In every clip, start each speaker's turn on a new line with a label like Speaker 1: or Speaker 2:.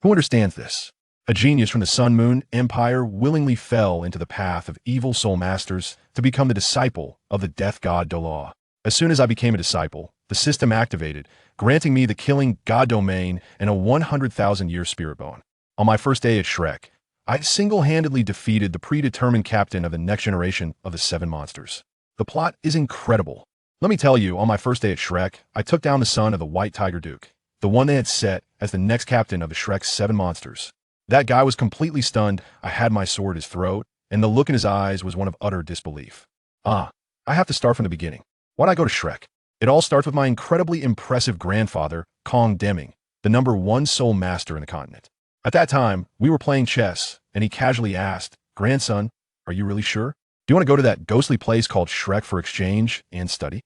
Speaker 1: Who understands this? A genius from the Sun Moon Empire willingly fell into the path of evil soul masters to become the disciple of the Death God Douluo. As soon as I became a disciple, the system activated, granting me the killing God domain and a 100,000-year spirit bone. On my first day at Shrek, I single-handedly defeated the predetermined captain of the next generation of the 7 monsters. The plot is incredible. Let me tell you, on my first day at Shrek, I took down the son of the White Tiger Duke, the one they had set as the next captain of the Shrek's 7 monsters. That guy was completely stunned. I had my sword at his throat, and the look in his eyes was one of utter disbelief. I have to start from the beginning. Why'd I go to Shrek? It all starts with my incredibly impressive grandfather, Kong Deming, the #1 soul master in the continent. At that time, we were playing chess, and he casually asked, "Grandson, are you really sure? Do you want to go to that ghostly place called Shrek for exchange and study?"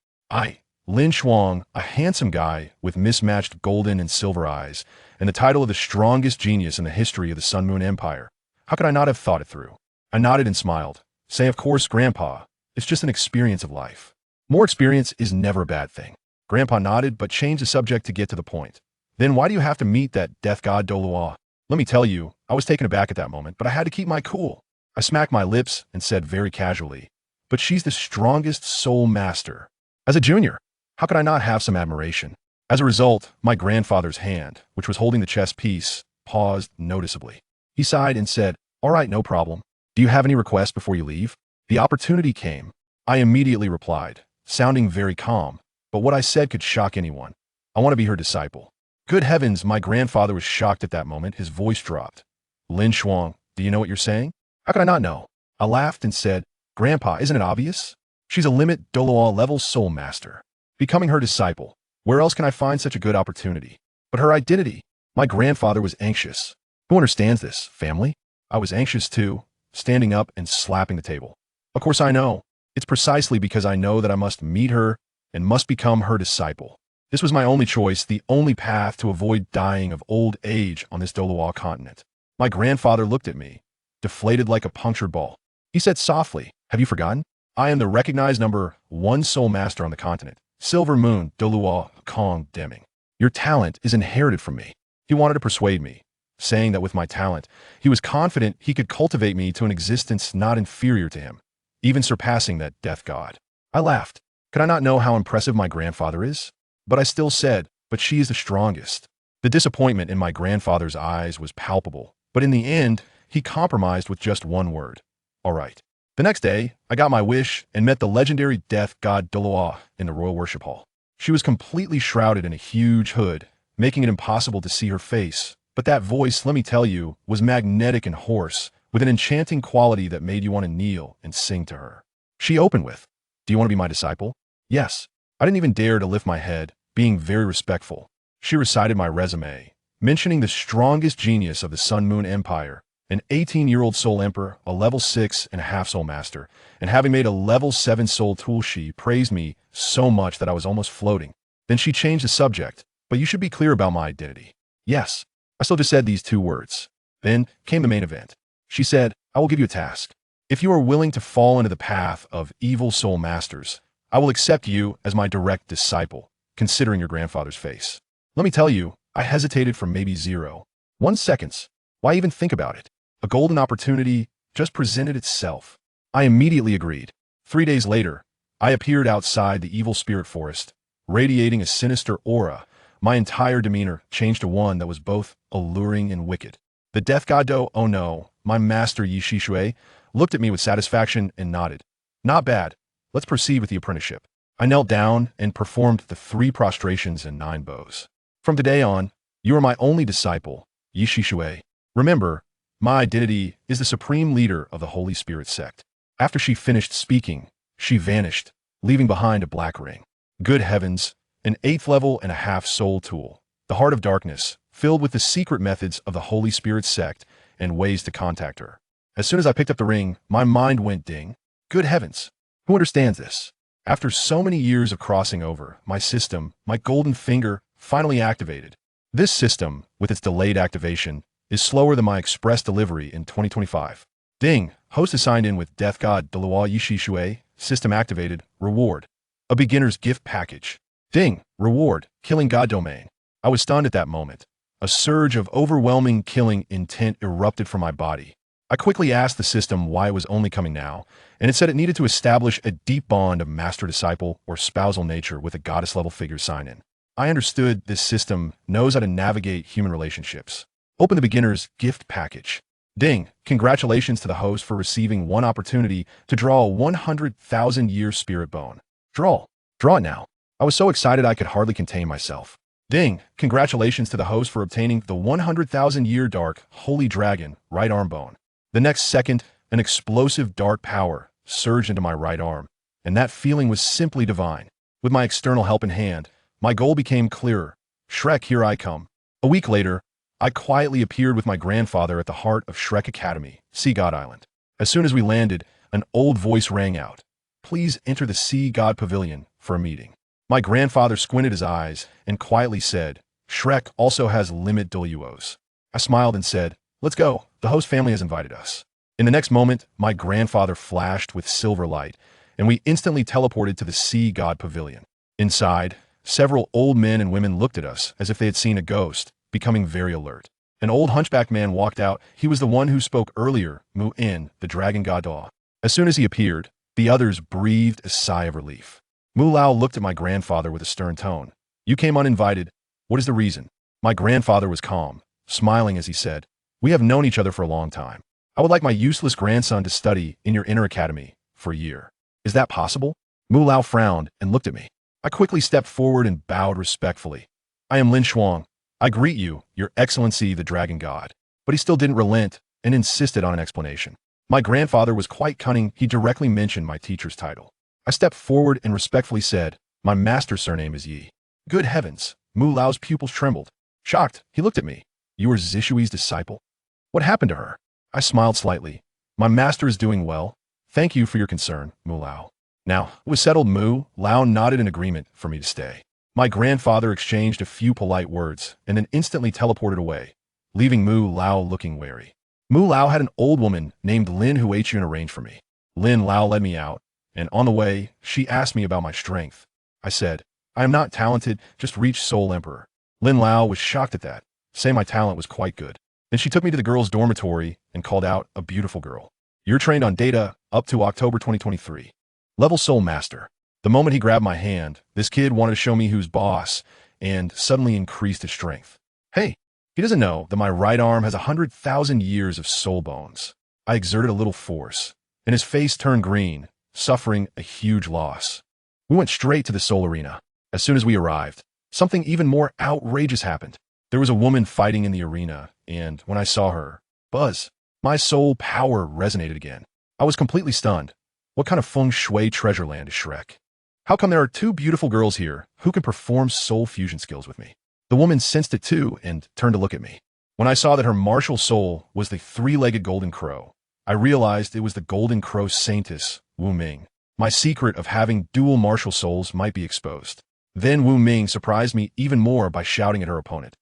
Speaker 1: LinShuang, a handsome guy with mismatched golden and silver eyes, and the title of the strongest genius in the history of the Sun Moon Empire. How could I not have thought it through? I nodded and smiled, saying, "Of course, Grandpa. It's just an experience of life. More experience is never a bad thing." Grandpa nodded, but changed the subject to get to the point. "Then why do you have to meet that Death God Douluo?" Let me tell you, I was taken aback at that moment, but I had to keep my cool. I smacked my lips and said very casually, "But she's the strongest soul master. As a junior, how could I not have some admiration?" As a result, my grandfather's hand, which was holding the chess piece, paused noticeably. He sighed and said, "All right, no problem. Do you have any requests before you leave?" The opportunity came. I immediately replied, sounding very calm, but what I said could shock anyone. "I want to be her disciple." Good heavens, my grandfather was shocked at that moment. His voice dropped. "LinShuang, do you know what you're saying?" "How could I not know?" I laughed and said, "Grandpa, isn't it obvious? She's a limit Douluo level soul master. Becoming her disciple. Where else can I find such a good opportunity? But her identity." My grandfather was anxious. Who understands this, family? I was anxious too, standing up and slapping the table. "Of course I know. It's precisely because I know that I must meet her and must become her disciple. This was my only choice, the only path to avoid dying of old age on this Douluo continent." My grandfather looked at me, deflated like a punctured ball. He said softly, "Have you forgotten? I am the recognized #1 soul master on the continent. Silver Moon Douluo Kong Deming. Your talent is inherited from me." He wanted to persuade me, saying that with my talent, he was confident he could cultivate me to an existence not inferior to him, even surpassing that Death God. I laughed. Could I not know how impressive my grandfather is? But I still said, "But she is the strongest." The disappointment in my grandfather's eyes was palpable, but in the end, he compromised with just one word. "All right." The next day, I got my wish and met the legendary Death God Douluo in the Royal Worship Hall. She was completely shrouded in a huge hood, making it impossible to see her face. But that voice, let me tell you, was magnetic and hoarse, with an enchanting quality that made you want to kneel and sing to her. She opened with, "Do you want to be my disciple?" Yes. I didn't even dare to lift my head, being very respectful. She recited my resume, mentioning the strongest genius of the Sun Moon Empire, an 18-year-old soul emperor, a level 6.5 soul master, and having made a level 7 soul tool. She praised me so much that I was almost floating. Then she changed the subject, "But you should be clear about my identity." Yes. I still just said these 2 words. Then came the main event. She said, "I will give you a task. If you are willing to fall into the path of evil soul masters, I will accept you as my direct disciple, considering your grandfather's face." Let me tell you, I hesitated for maybe 0.1 seconds. Why even think about it? A golden opportunity just presented itself. I immediately agreed. 3 days later, I appeared outside the evil spirit forest, radiating a sinister aura. My entire demeanor changed to one that was both alluring and wicked. The Death God oh no, my master Ye Xishui, looked at me with satisfaction and nodded. "Not bad. Let's proceed with the apprenticeship." I knelt down and performed the 3 prostrations and 9 bows. "From today on, you are my only disciple, Ye Xishui. Remember, my identity is the supreme leader of the Holy Spirit sect." After she finished speaking, she vanished, leaving behind a black ring. Good heavens, an 8th level and a half soul tool, the Heart of Darkness, filled with the secret methods of the Holy Spirit sect and ways to contact her. As soon as I picked up the ring, my mind went ding. Good heavens. Who understands this? After so many years of crossing over, my system, my golden finger, finally activated. This system, with its delayed activation, is slower than my express delivery in 2025. Ding, host is signed in with Death God Douluo Ye Xishui, system activated, reward. A beginner's gift package. Ding, reward, killing God domain. I was stunned at that moment. A surge of overwhelming killing intent erupted from my body. I quickly asked the system why it was only coming now, and it said it needed to establish a deep bond of master-disciple or spousal nature with a goddess-level figure sign-in. I understood this system knows how to navigate human relationships. Open the beginner's gift package. Ding, congratulations to the host for receiving one opportunity to draw a 100,000-year spirit bone. Draw it now. I was so excited I could hardly contain myself. Ding, congratulations to the host for obtaining the 100,000-year dark, holy dragon, right arm bone. The next second, an explosive dark power surged into my right arm, and that feeling was simply divine. With my external help in hand, my goal became clearer. Shrek, here I come. A week later, I quietly appeared with my grandfather at the heart of Shrek Academy, Sea God Island. As soon as we landed, an old voice rang out. Please enter the Sea God Pavilion for a meeting. My grandfather squinted his eyes and quietly said, Shrek also has limit Douluos. I smiled and said, let's go. The host family has invited us. In the next moment, my grandfather flashed with silver light, and we instantly teleported to the Sea God Pavilion. Inside, several old men and women looked at us as if they had seen a ghost, becoming very alert. An old hunchback man walked out. He was the one who spoke earlier, Moon, the dragon god Douluo. As soon as he appeared, the others breathed a sigh of relief. Douluo looked at my grandfather with a stern tone. You came uninvited. What is the reason? My grandfather was calm, smiling as he said, we have known each other for a long time. I would like my useless grandson to study in your inner academy for a year. Is that possible? Douluo frowned and looked at me. I quickly stepped forward and bowed respectfully. I am LinShuang. I greet you, Your Excellency the Dragon God. But he still didn't relent and insisted on an explanation. My grandfather was quite cunning. He directly mentioned my teacher's title. I stepped forward and respectfully said, my master's surname is Ye. Good heavens, Douluo's pupils trembled. Shocked, he looked at me. You are Xishui's disciple? What happened to her? I smiled slightly. My master is doing well. Thank you for your concern, Douluo. Now, it was settled. Douluo nodded in agreement for me to stay. My grandfather exchanged a few polite words and then instantly teleported away, leaving Douluo looking wary. Douluo had an old woman named Lin who Huichun arranged for me. Douluo led me out, and on the way, she asked me about my strength. I said, I am not talented, just reached Soul Emperor. Douluo was shocked at that, saying my talent was quite good. Then she took me to the girls' dormitory and called out a beautiful girl. You're trained on data up to October 2023. Level Soul Master. The moment he grabbed my hand, this kid wanted to show me who's boss and suddenly increased his strength. Hey, he doesn't know that my right arm has 100,000 years of soul bones. I exerted a little force, and his face turned green, suffering a huge loss. We went straight to the soul arena. As soon as we arrived, something even more outrageous happened. There was a woman fighting in the arena, and when I saw her, buzz, my soul power resonated again. I was completely stunned. What kind of feng shui treasure land is Shrek? How come there are two beautiful girls here who can perform soul fusion skills with me? The woman sensed it too and turned to look at me. When I saw that her martial soul was the three-legged golden crow, I realized it was the golden crow saintess, Wu Ming. My secret of having dual martial souls might be exposed. Then Wu Ming surprised me even more by shouting at her opponent.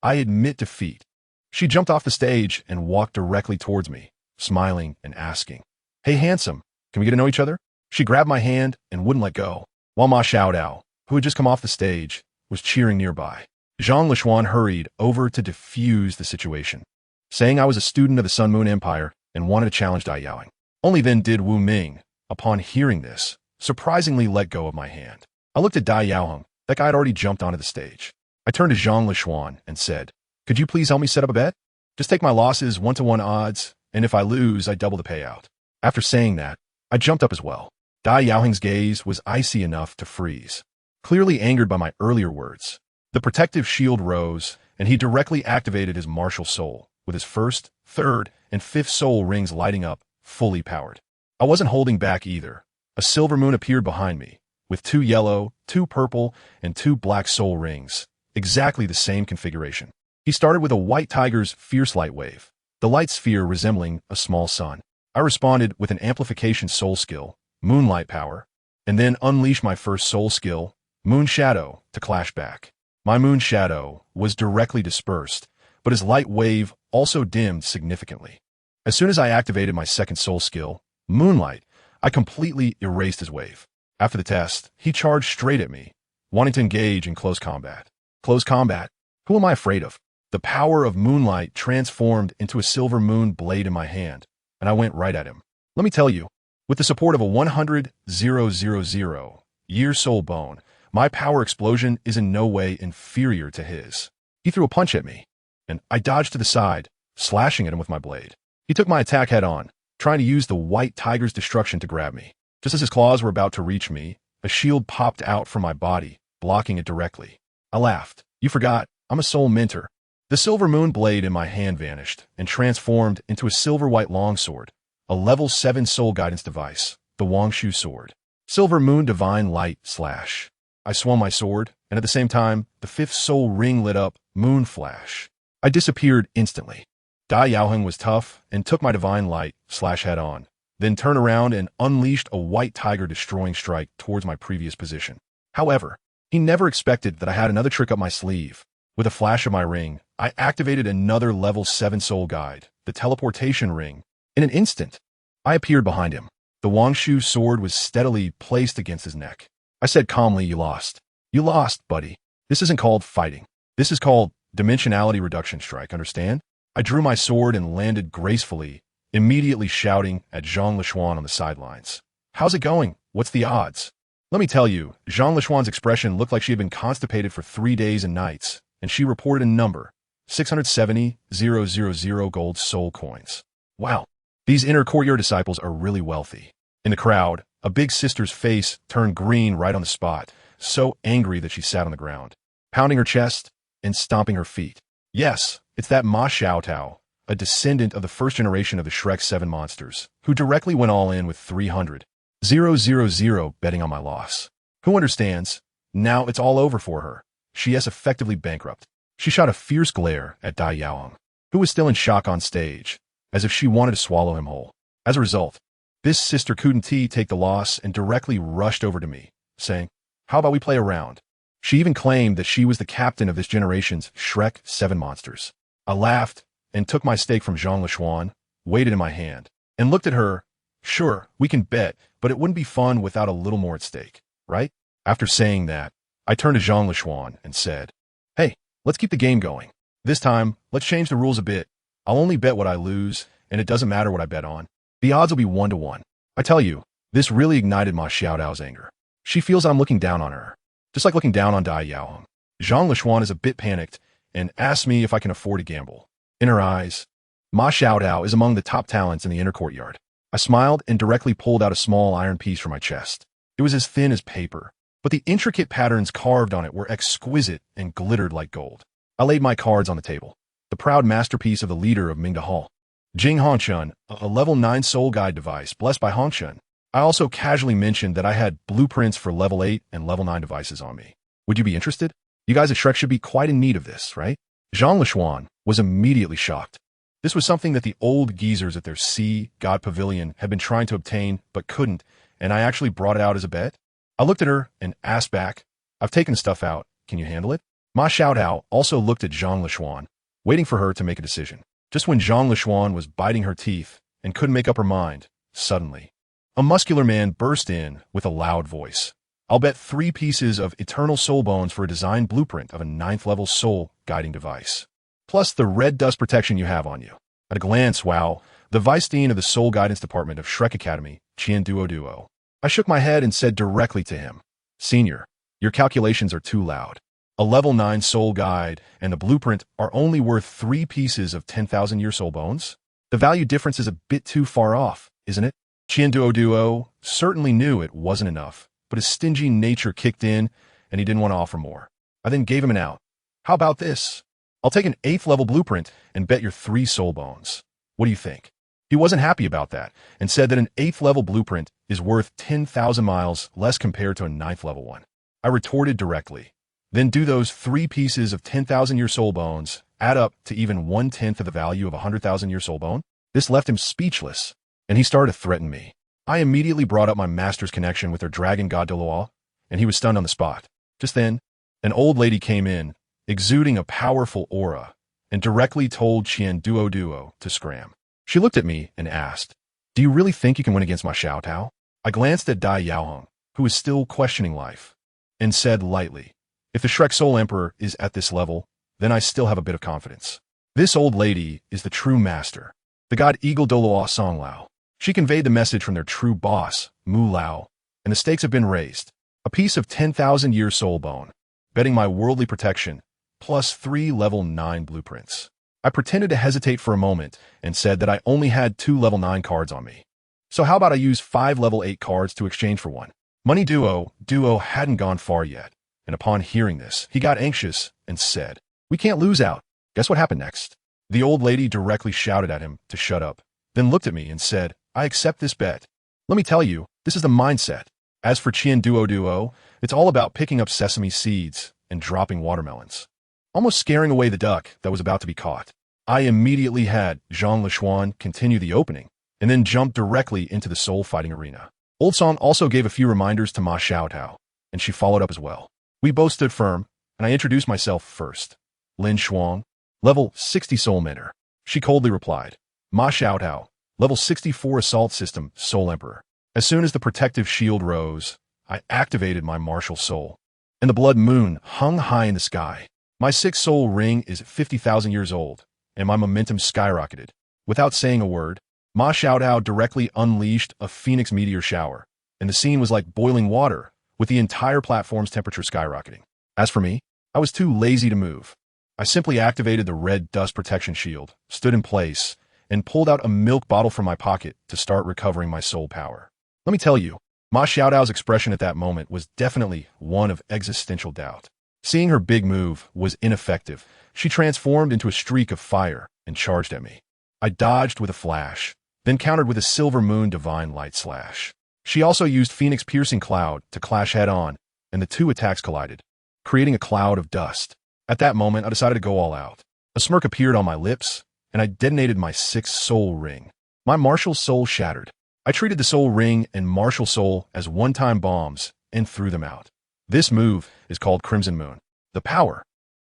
Speaker 1: I admit defeat. She jumped off the stage and walked directly towards me, smiling and asking, Hey handsome, can we get to know each other? She grabbed my hand and wouldn't let go, while Ma Xiaodao, who had just come off the stage, was cheering nearby. Zhang Lishuan hurried over to defuse the situation, saying I was a student of the Sun Moon Empire and wanted to challenge DaiYueheng. Only then did Wu Ming, upon hearing this, surprisingly let go of my hand. I looked at DaiYueheng. That guy had already jumped onto the stage. I turned to Zhang Lishuan and said, Could you please help me set up a bet? Just take my losses 1-to-1 odds, and if I lose, I double the payout. After saying that, I jumped up as well. DaiYueheng's gaze was icy enough to freeze, clearly angered by my earlier words. The protective shield rose, and he directly activated his martial soul, with his first, third, and fifth soul rings lighting up, fully powered. I wasn't holding back either. A silver moon appeared behind me, with 2 yellow, 2 purple, and 2 black soul rings, exactly the same configuration. He started with a white tiger's fierce light wave, the light sphere resembling a small sun. I responded with an amplification soul skill, Moonlight Power, and then unleashed my first soul skill, Moon Shadow, to clash back. My Moon Shadow was directly dispersed, but his light wave also dimmed significantly. As soon as I activated my second soul skill, Moonlight, I completely erased his wave. After the test, he charged straight at me, wanting to engage in close combat. Close combat? Who am I afraid of? The power of moonlight transformed into a silver moon blade in my hand, and I went right at him. Let me tell you, with the support of a 100,000-year soul bone, my power explosion is in no way inferior to his. He threw a punch at me, and I dodged to the side, slashing at him with my blade. He took my attack head on, trying to use the white tiger's destruction to grab me. Just as his claws were about to reach me, a shield popped out from my body, blocking it directly. I laughed. You forgot, I'm a soul minter. The silver moon blade in my hand vanished and transformed into a silver-white longsword, a level 7 soul guidance device, the Wangshu sword. Silver moon divine light slash. I swung my sword, and at the same time, the 5th soul ring lit up, moon flash. I disappeared instantly. DaiYueheng was tough and took my divine light slash head on, then turned around and unleashed a white tiger destroying strike towards my previous position. However, he never expected that I had another trick up my sleeve. With a flash of my ring, I activated another level 7 soul guide, the teleportation ring. In an instant, I appeared behind him. The Wangshu sword was steadily placed against his neck. I said calmly, you lost. You lost, buddy. This isn't called fighting. This is called dimensionality reduction strike, understand? I drew my sword and landed gracefully, immediately shouting at LinShuang on the sidelines. How's it going? What's the odds? Let me tell you, LinShuang's expression looked like she had been constipated for 3 days and nights, and she reported a number, 670,000 gold soul coins. Wow, these inner courtyard disciples are really wealthy. In the crowd, a big sister's face turned green right on the spot, so angry that she sat on the ground, pounding her chest and stomping her feet. Yes, it's that Ma Xiaotao, a descendant of the first generation of the Shrek 7 monsters, who directly went all in with 300,000 betting on my loss. Who understands? Now it's all over for her. She is effectively bankrupt. She shot a fierce glare at DaiYueheng, who was still in shock on stage, as if she wanted to swallow him whole. As a result, this sister couldn't take the loss and directly rushed over to me, saying, how about we play a round? She even claimed that she was the captain of this generation's Shrek 7 monsters. I laughed and took my stake from LinShuang, weighed it in my hand, and looked at her. Sure, we can bet, but it wouldn't be fun without a little more at stake, right? After saying that, I turned to LinShuang and said, hey, let's keep the game going. This time, let's change the rules a bit. I'll only bet what I lose, and it doesn't matter what I bet on. The odds will be 1 to 1. I tell you, this really ignited Ma Xiaotao's anger. She feels I'm looking down on her, just like looking down on DaiYueheng. LinShuang is a bit panicked and asks me if I can afford to gamble. In her eyes, Ma Xiaotao is among the top talents in the inner courtyard. I smiled and directly pulled out a small iron piece from my chest. It was as thin as paper, but the intricate patterns carved on it were exquisite and glittered like gold. I laid my cards on the table, the proud masterpiece of the leader of Mingda Hall, Jing Hongchun, a level 9 soul guide device blessed by Hongchun. I also casually mentioned that I had blueprints for level 8 and level 9 devices on me. Would you be interested? You guys at Shrek should be quite in need of this, right? LinShuang was immediately shocked. This was something that the old geezers at their Sea God Pavilion had been trying to obtain but couldn't, and I actually brought it out as a bet. I looked at her and asked back, I've taken stuff out. Can you handle it? Ma Xiaotao also looked at LinShuang, waiting for her to make a decision. Just when LinShuang was biting her teeth and couldn't make up her mind, suddenly, a muscular man burst in with a loud voice. I'll bet 3 pieces of eternal soul bones for a design blueprint of a 9th level soul guiding device, plus the red dust protection you have on you. At a glance, wow, the vice dean of the soul guidance department of Shrek Academy, Duoluo. I shook my head and said directly to him, Senior, your calculations are too loud. A level 9 soul guide and the blueprint are only worth 3 pieces of 10,000-year soul bones? The value difference is a bit too far off, isn't it? Duoluo certainly knew it wasn't enough, but his stingy nature kicked in and he didn't want to offer more. I then gave him an out. How about this? I'll take an 8th level blueprint and bet your 3 soul bones. What do you think? He wasn't happy about that and said that an 8th level blueprint is worth 10,000 miles less compared to a 9th level one. I retorted directly. Then do those 3 pieces of 10,000-year soul bones add up to even 1/10 of the value of a 100,000-year soul bone? This left him speechless, and he started to threaten me. I immediately brought up my master's connection with their Dragon God Douluo, and he was stunned on the spot. Just then, an old lady came in, exuding a powerful aura, and directly told Duoluo to scram. She looked at me and asked, do you really think you can win against Ma Xiaotao? I glanced at DaiYueheng, who was still questioning life, and said lightly, if the Shrek Soul Emperor is at this level, then I still have a bit of confidence. This old lady is the true master, the god Eagle Douluo Song Lao. She conveyed the message from their true boss, Mu Lao, and the stakes have been raised. A piece of 10,000-year soul bone, betting my worldly protection, plus 3 level 9 blueprints. I pretended to hesitate for a moment and said that I only had 2 level 9 cards on me. So how about I use 5 level 8 cards to exchange for one? Money Duo hadn't gone far yet, and upon hearing this, he got anxious and said, "We can't lose out." Guess what happened next? The old lady directly shouted at him to shut up, then looked at me and said, "I accept this bet. Let me tell you, this is the mindset. As for Qian Duo, it's all about picking up sesame seeds and dropping watermelons." Almost scaring away the duck that was about to be caught, I immediately had LinShuang continue the opening, and then jumped directly into the soul fighting arena. Old Song also gave a few reminders to Ma Xiaotao, and she followed up as well. We both stood firm, and I introduced myself first. LinShuang, level 60 Soul Mentor. She coldly replied, Ma Xiaotao, level 64 Assault System Soul Emperor. As soon as the protective shield rose, I activated my martial soul, and the blood moon hung high in the sky. My 6th soul ring is 50,000 years old, and my momentum skyrocketed. Without saying a word, Ma Xiaotao directly unleashed a phoenix meteor shower, and the scene was like boiling water, with the entire platform's temperature skyrocketing. As for me, I was too lazy to move. I simply activated the red dust protection shield, stood in place, and pulled out a milk bottle from my pocket to start recovering my soul power. Let me tell you, Ma Xiaotao's expression at that moment was definitely one of existential doubt. Seeing her big move was ineffective, she transformed into a streak of fire and charged at me. I dodged with a flash, then countered with a silver moon divine light slash. She also used Phoenix Piercing Cloud to clash head-on, and the two attacks collided, creating a cloud of dust. At that moment, I decided to go all out. A smirk appeared on my lips, and I detonated my 6th soul ring. My martial soul shattered. I treated the soul ring and martial soul as one-time bombs and threw them out. This move is called Crimson Moon. The power,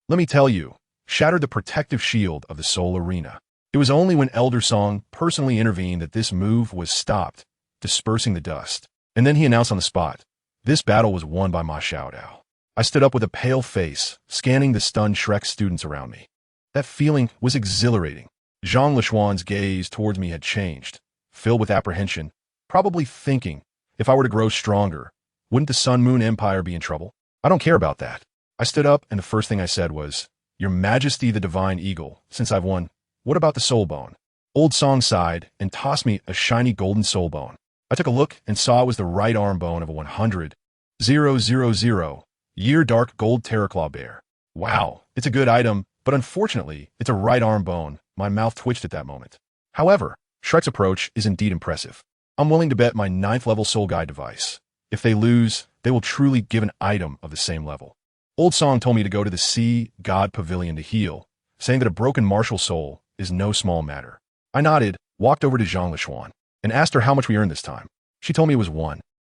Speaker 1: let me tell you, shattered the protective shield of the soul arena. It was only when Elder Song personally intervened that this move was stopped, dispersing the dust. And then he announced on the spot, this battle was won by Ma Xiaotao. I stood up with a pale face, scanning the stunned Shrek students around me. That feeling was exhilarating. LinShuang's gaze towards me had changed, filled with apprehension, probably thinking, if I were to grow stronger, wouldn't the Sun Moon Empire be in trouble? I don't care about that. I stood up, and the first thing I said was, Your Majesty the Divine Eagle, since I've won, what about the soul bone? Old Song sighed and tossed me a shiny golden soul bone. I took a look and saw it was the right arm bone of a 100,000-year dark gold terraclaw bear. Wow, it's a good item, but unfortunately, it's a right arm bone. My mouth twitched at that moment. However, Shrek's approach is indeed impressive. I'm willing to bet my 9th level soul guide device. If they lose, they will truly give an item of the same level. Old Song told me to go to the Sea God Pavilion to heal, saying that a broken martial soul is no small matter. I nodded, walked over to LinShuang, and asked her how much we earned this time. She told me it was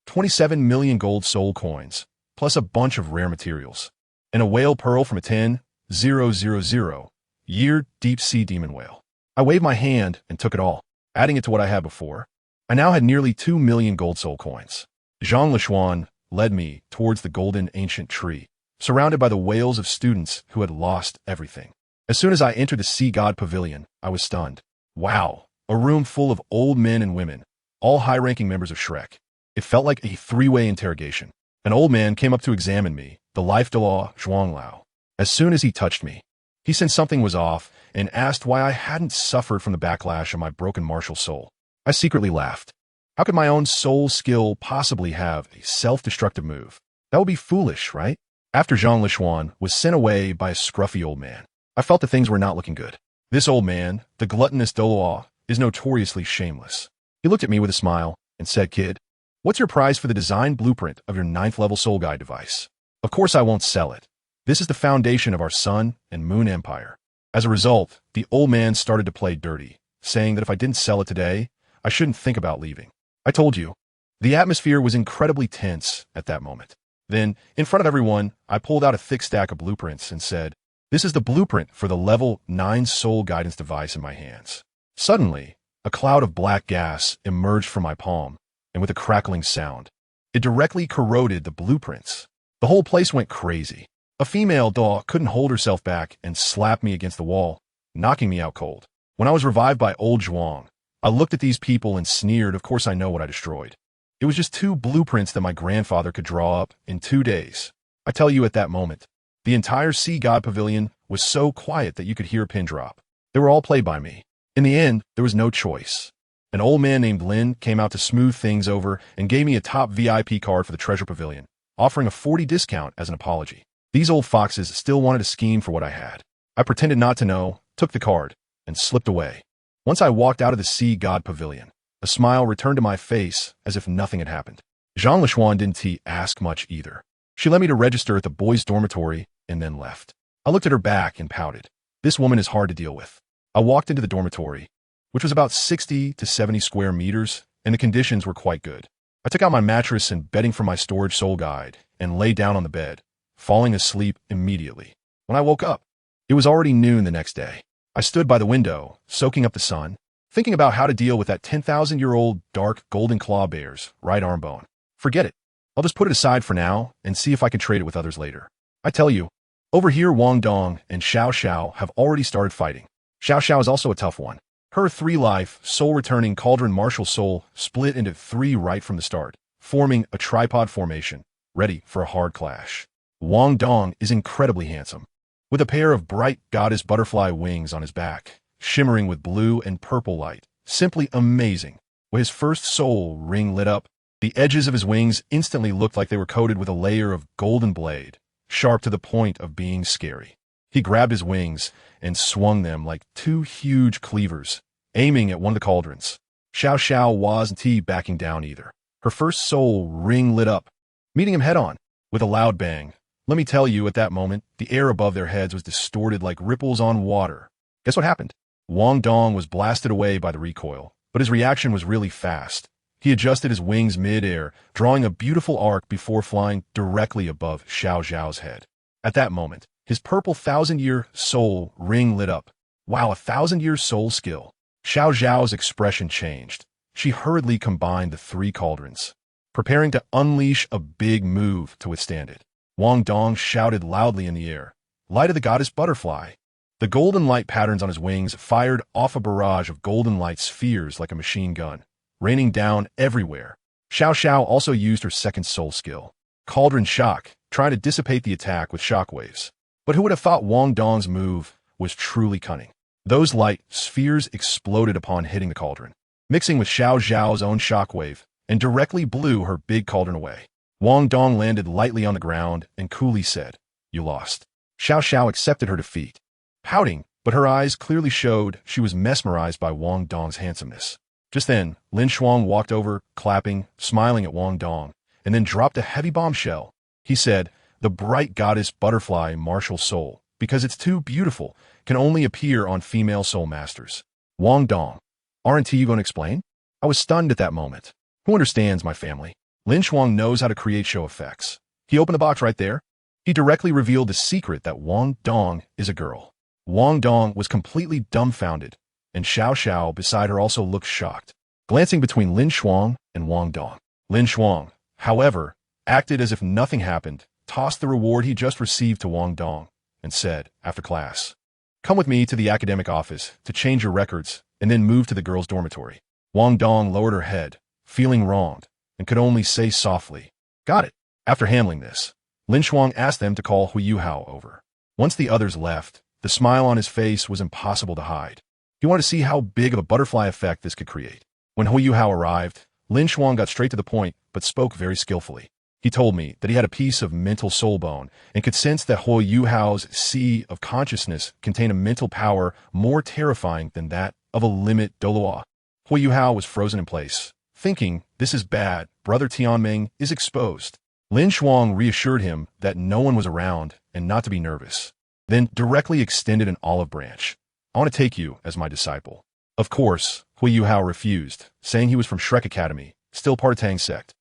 Speaker 1: 27 million gold soul coins, plus a bunch of rare materials, and a whale pearl from a 10,000-year deep-sea demon whale. I waved my hand and took it all, adding it to what I had before. I now had nearly 2 million gold soul coins. LinShuang led me towards the golden ancient tree, surrounded by the wails of students who had lost everything. As soon as I entered the Sea God Pavilion, I was stunned. Wow, a room full of old men and women, all high-ranking members of Shrek. It felt like a three-way interrogation. An old man came up to examine me, the life Daluo Zhuanglao. As soon as he touched me, he sensed something was off and asked why I hadn't suffered from the backlash of my broken martial soul. I secretly laughed. How could my own soul skill possibly have a self-destructive move? That would be foolish, right? After LinShuang was sent away by a scruffy old man, I felt that things were not looking good. This old man, the gluttonous Douluo, is notoriously shameless. He looked at me with a smile and said, Kid, what's your price for the design blueprint of your 9th level soul guide device? Of course I won't sell it. This is the foundation of our Sun and Moon Empire. As a result, the old man started to play dirty, saying that if I didn't sell it today, I shouldn't think about leaving. I told you. The atmosphere was incredibly tense at that moment. Then, in front of everyone, I pulled out a thick stack of blueprints and said, This is the blueprint for the level 9 soul guidance device in my hands. Suddenly, a cloud of black gas emerged from my palm, and with a crackling sound, it directly corroded the blueprints. The whole place went crazy. A female Daw couldn't hold herself back and slapped me against the wall, knocking me out cold. When I was revived by old Zhuang, I looked at these people and sneered. Of course I know what I destroyed. It was just 2 blueprints that my grandfather could draw up in 2 days. I tell you, at that moment, the entire Sea God Pavilion was so quiet that you could hear a pin drop. They were all played by me. In the end, there was no choice. An old man named Lin came out to smooth things over and gave me a top VIP card for the Treasure Pavilion, offering a 40% discount as an apology. These old foxes still wanted to scheme for what I had. I pretended not to know, took the card, and slipped away. Once I walked out of the Sea God Pavilion, a smile returned to my face as if nothing had happened. LinShuang didn't ask much either. She let me to register at the boys' dormitory and then left. I looked at her back and pouted. This woman is hard to deal with. I walked into the dormitory, which was about 60 to 70 square meters, and the conditions were quite good. I took out my mattress and bedding from my storage soul guide and lay down on the bed, falling asleep immediately. When I woke up, it was already noon the next day. I stood by the window, soaking up the sun, thinking about how to deal with that 10,000-year-old dark golden claw bear's right arm bone. Forget it. I'll just put it aside for now and see if I can trade it with others later. I tell you, over here Wang Dong and Xiao Xiao have already started fighting. Xiao Xiao is also a tough one. Her 3-life, soul-returning cauldron martial soul split into 3 right from the start, forming a tripod formation, ready for a hard clash. Wang Dong is incredibly handsome, with a pair of bright goddess butterfly wings on his back, shimmering with blue and purple light. Simply amazing. When his first soul ring lit up, the edges of his wings instantly looked like they were coated with a layer of golden blade, sharp to the point of being scary. He grabbed his wings and swung them like 2 huge cleavers, aiming at one of the cauldrons. Xiao Xiao wasn't backing down either. Her first soul ring lit up, meeting him head-on, with a loud bang. Let me tell you, at that moment, the air above their heads was distorted like ripples on water. Guess what happened? Wang Dong was blasted away by the recoil, but his reaction was really fast. He adjusted his wings mid-air, drawing a beautiful arc before flying directly above Xiao Xiao's head. At that moment, his purple 1,000-year soul ring lit up. Wow, a 1,000-year soul skill. Xiao Xiao's expression changed. She hurriedly combined the 3 cauldrons, preparing to unleash a big move to withstand it. Wang Dong shouted loudly in the air, "Light of the goddess butterfly!" The golden light patterns on his wings fired off a barrage of golden light spheres like a machine gun, raining down everywhere. Xiao Xiao also used her second soul skill, Cauldron Shock, trying to dissipate the attack with shockwaves. But who would have thought Wang Dong's move was truly cunning? Those light spheres exploded upon hitting the cauldron, mixing with Xiao Xiao's own shockwave, and directly blew her big cauldron away. Wang Dong landed lightly on the ground and coolly said, "You lost." Xiao Xiao accepted her defeat, pouting, but her eyes clearly showed she was mesmerized by Wang Dong's handsomeness. Just then, LinShuang walked over, clapping, smiling at Wang Dong, and then dropped a heavy bombshell. He said, "The bright goddess butterfly martial soul, because it's too beautiful, can only appear on female soul masters." Wang Dong, aren't you going to explain? I was stunned at that moment. Who understands my family? LinShuang knows how to create show effects. He opened the box right there. He directly revealed the secret that Wang Dong is a girl. Wang Dong was completely dumbfounded, and Xiao Xiao beside her also looked shocked, glancing between LinShuang and Wang Dong. LinShuang, however, acted as if nothing happened, tossed the reward he just received to Wang Dong, and said, after class, "Come with me to the academic office to change your records and then move to the girls' dormitory." Wang Dong lowered her head, feeling wronged, and could only say softly, "Got it." After handling this, LinShuang asked them to call Huiyuhao over. Once the others left, the smile on his face was impossible to hide. He wanted to see how big of a butterfly effect this could create. When Huiyuhao arrived, LinShuang got straight to the point, but spoke very skillfully. He told me that he had a piece of mental soul bone and could sense that Huiyuhao's sea of consciousness contained a mental power more terrifying than that of a limit Douluo. Huiyuhao was frozen in place, thinking, "This is bad, Brother Tianming is exposed." LinShuang reassured him that no one was around and not to be nervous, then directly extended an olive branch. "I want to take you as my disciple." Of course, Huiyuhao refused, saying he was from Shrek Academy, still part of Tang sect,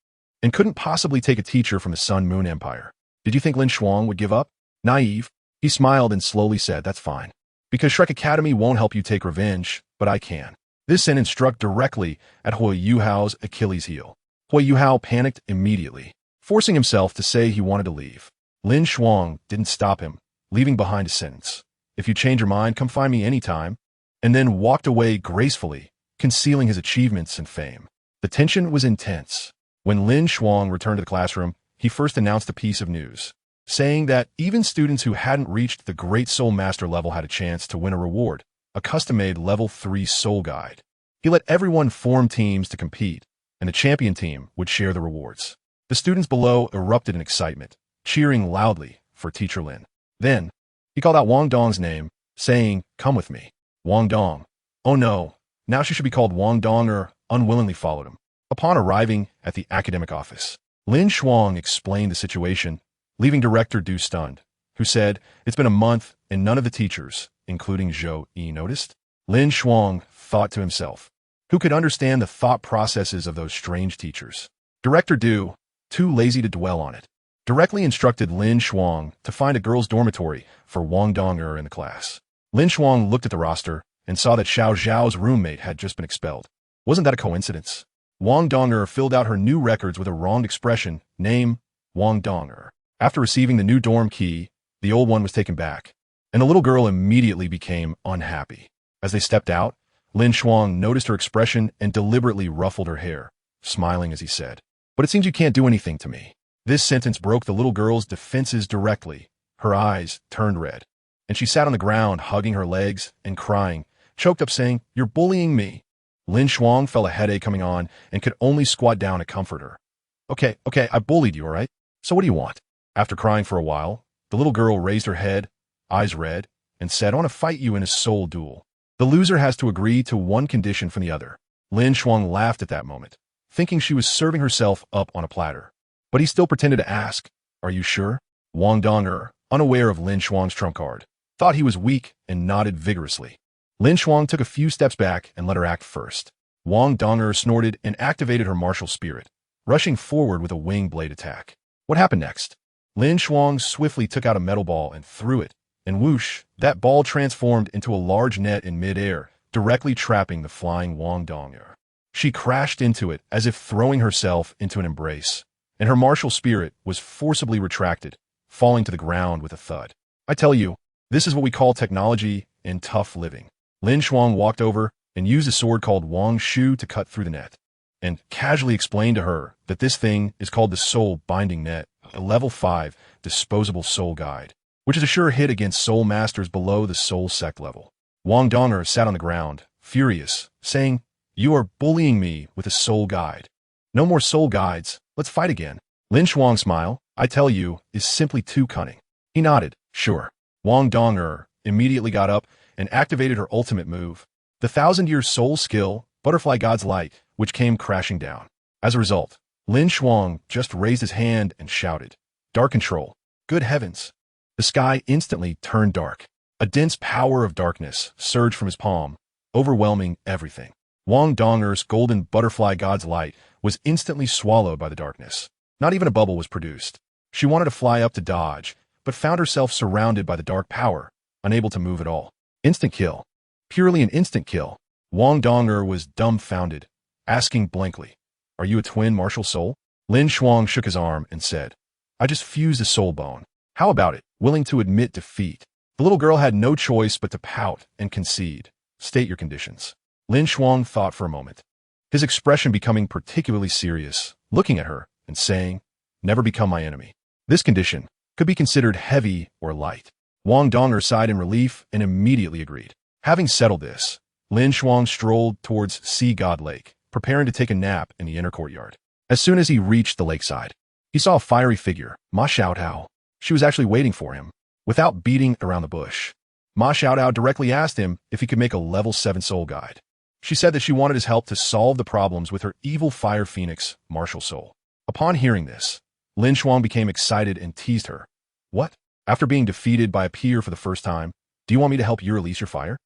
Speaker 1: and couldn't possibly take a teacher from the Sun Moon Empire. Did you think LinShuang would give up? Naive. He smiled and slowly said, "That's fine. Because Shrek Academy won't help you take revenge, but I can." This sentence struck directly at Huiyuhao's Achilles heel. Huiyuhao panicked immediately, forcing himself to say he wanted to leave. LinShuang didn't stop him, leaving behind a sentence. If you change your mind, come find me anytime, and then walked away gracefully, concealing his achievements and fame. The tension was intense. When LinShuang returned to the classroom, he first announced a piece of news, saying that even students who hadn't reached the Great Soul Master level had a chance to win a reward, a custom-made Level 3 Soul Guide. He let everyone form teams to compete, and the champion team would share the rewards. The students below erupted in excitement, cheering loudly for Teacher Lin. Then, he called out Wang Dong's name, saying, "Come with me." Wang Dong. Oh no, now she should be called Wang Dong, or unwillingly followed him. Upon arriving at the academic office, LinShuang explained the situation, leaving Director Du stunned, who said, "It's been a month and none of the teachers, including Zhou Yi, noticed." LinShuang thought to himself, who could understand the thought processes of those strange teachers? Director Du, too lazy to dwell on it, directly instructed LinShuang to find a girls' dormitory for Wang Dong in the class. LinShuang looked at the roster and saw that Xiao Zhao's roommate had just been expelled. Wasn't that a coincidence? Wang Dong filled out her new records with a wronged expression, name, Wang Dong. After receiving the new dorm key, the old one was taken back, and the little girl immediately became unhappy. As they stepped out, LinShuang noticed her expression and deliberately ruffled her hair, smiling as he said, "But it seems you can't do anything to me." This sentence broke the little girl's defenses directly. Her eyes turned red, and she sat on the ground hugging her legs and crying, choked up saying, "You're bullying me." LinShuang felt a headache coming on and could only squat down to comfort her. Okay, I bullied you, all right? So what do you want?" After crying for a while, the little girl raised her head, eyes red, and said, "I want to fight you in a soul duel. The loser has to agree to one condition from the other." LinShuang laughed at that moment, thinking she was serving herself up on a platter. But he still pretended to ask, "Are you sure?" Wang Dong, unaware of LinShuang's trump card, thought he was weak and nodded vigorously. LinShuang took a few steps back and let her act first. Wang Dong snorted and activated her martial spirit, rushing forward with a wing blade attack. What happened next? LinShuang swiftly took out a metal ball and threw it, and whoosh, that ball transformed into a large net in midair, directly trapping the flying Wang Dong. She crashed into it as if throwing herself into an embrace, and her martial spirit was forcibly retracted, falling to the ground with a thud. I tell you, this is what we call technology and tough living. LinShuang walked over and used a sword called Wang Shu to cut through the net, and casually explained to her that this thing is called the Soul Binding Net, a Level 5 disposable soul guide, which is a sure hit against soul masters below the soul sect level. Wang Dong sat on the ground, furious, saying, "You are bullying me with a soul guide. No more soul guides, let's fight again." LinShuang's smile, I tell you, is simply too cunning. He nodded, sure. Wang Dong immediately got up and activated her ultimate move, the 1,000-year soul skill, Butterfly God's Light, which came crashing down. As a result, LinShuang just raised his hand and shouted, "Dark control." Good heavens! The sky instantly turned dark. A dense power of darkness surged from his palm, overwhelming everything. Wang Dong's golden Butterfly God's Light was instantly swallowed by the darkness. Not even a bubble was produced. She wanted to fly up to dodge, but found herself surrounded by the dark power, unable to move at all. Instant kill. Purely an instant kill. Wang Dong was dumbfounded, asking blankly, "Are you a twin martial soul?" LinShuang shook his arm and said, "I just fused a soul bone. How about it? Willing to admit defeat?" The little girl had no choice but to pout and concede. "State your conditions." LinShuang thought for a moment, his expression becoming particularly serious, looking at her and saying, "Never become my enemy." This condition could be considered heavy or light. Wang Dong sighed in relief and immediately agreed. Having settled this, LinShuang strolled towards Sea God Lake, preparing to take a nap in the inner courtyard. As soon as he reached the lakeside, he saw a fiery figure, Ma Xiaotao. She was actually waiting for him, without beating around the bush. Ma Xiaotao directly asked him if he could make a level 7 soul guide. She said that she wanted his help to solve the problems with her evil fire phoenix, martial soul. Upon hearing this, LinShuang became excited and teased her. "What? After being defeated by a peer for the first time, do you want me to help you release your fire?"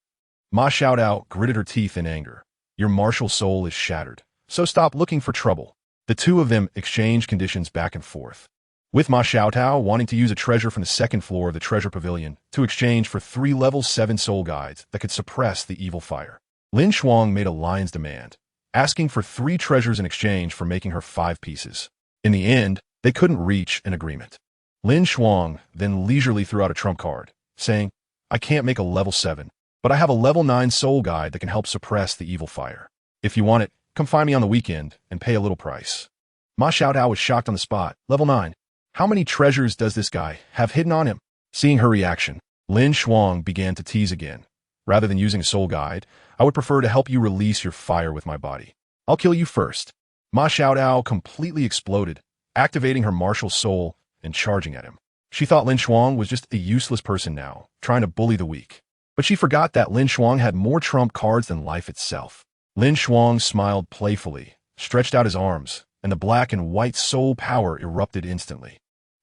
Speaker 1: Ma Xiaotao gritted her teeth in anger. "Your martial soul is shattered, so stop looking for trouble." The two of them exchanged conditions back and forth, with Ma Xiaotao wanting to use a treasure from the second floor of the treasure pavilion to exchange for 3 level 7 soul guides that could suppress the evil fire. LinShuang made a lion's demand, asking for 3 treasures in exchange for making her 5 pieces. In the end, they couldn't reach an agreement. LinShuang then leisurely threw out a trump card, saying, I can't make a level 7, but I have a level 9 soul guide that can help suppress the evil fire. If you want it, come find me on the weekend and pay a little price. Ma Xiaotao was shocked on the spot. Level 9. How many treasures does this guy have hidden on him? Seeing her reaction, LinShuang began to tease again. Rather than using a soul guide, I would prefer to help you release your fire with my body. I'll kill you first. Ma Xiaotao completely exploded, activating her martial soul and charging at him. She thought LinShuang was just a useless person now, trying to bully the weak. But she forgot that LinShuang had more trump cards than life itself. LinShuang smiled playfully, stretched out his arms, and the black and white soul power erupted instantly.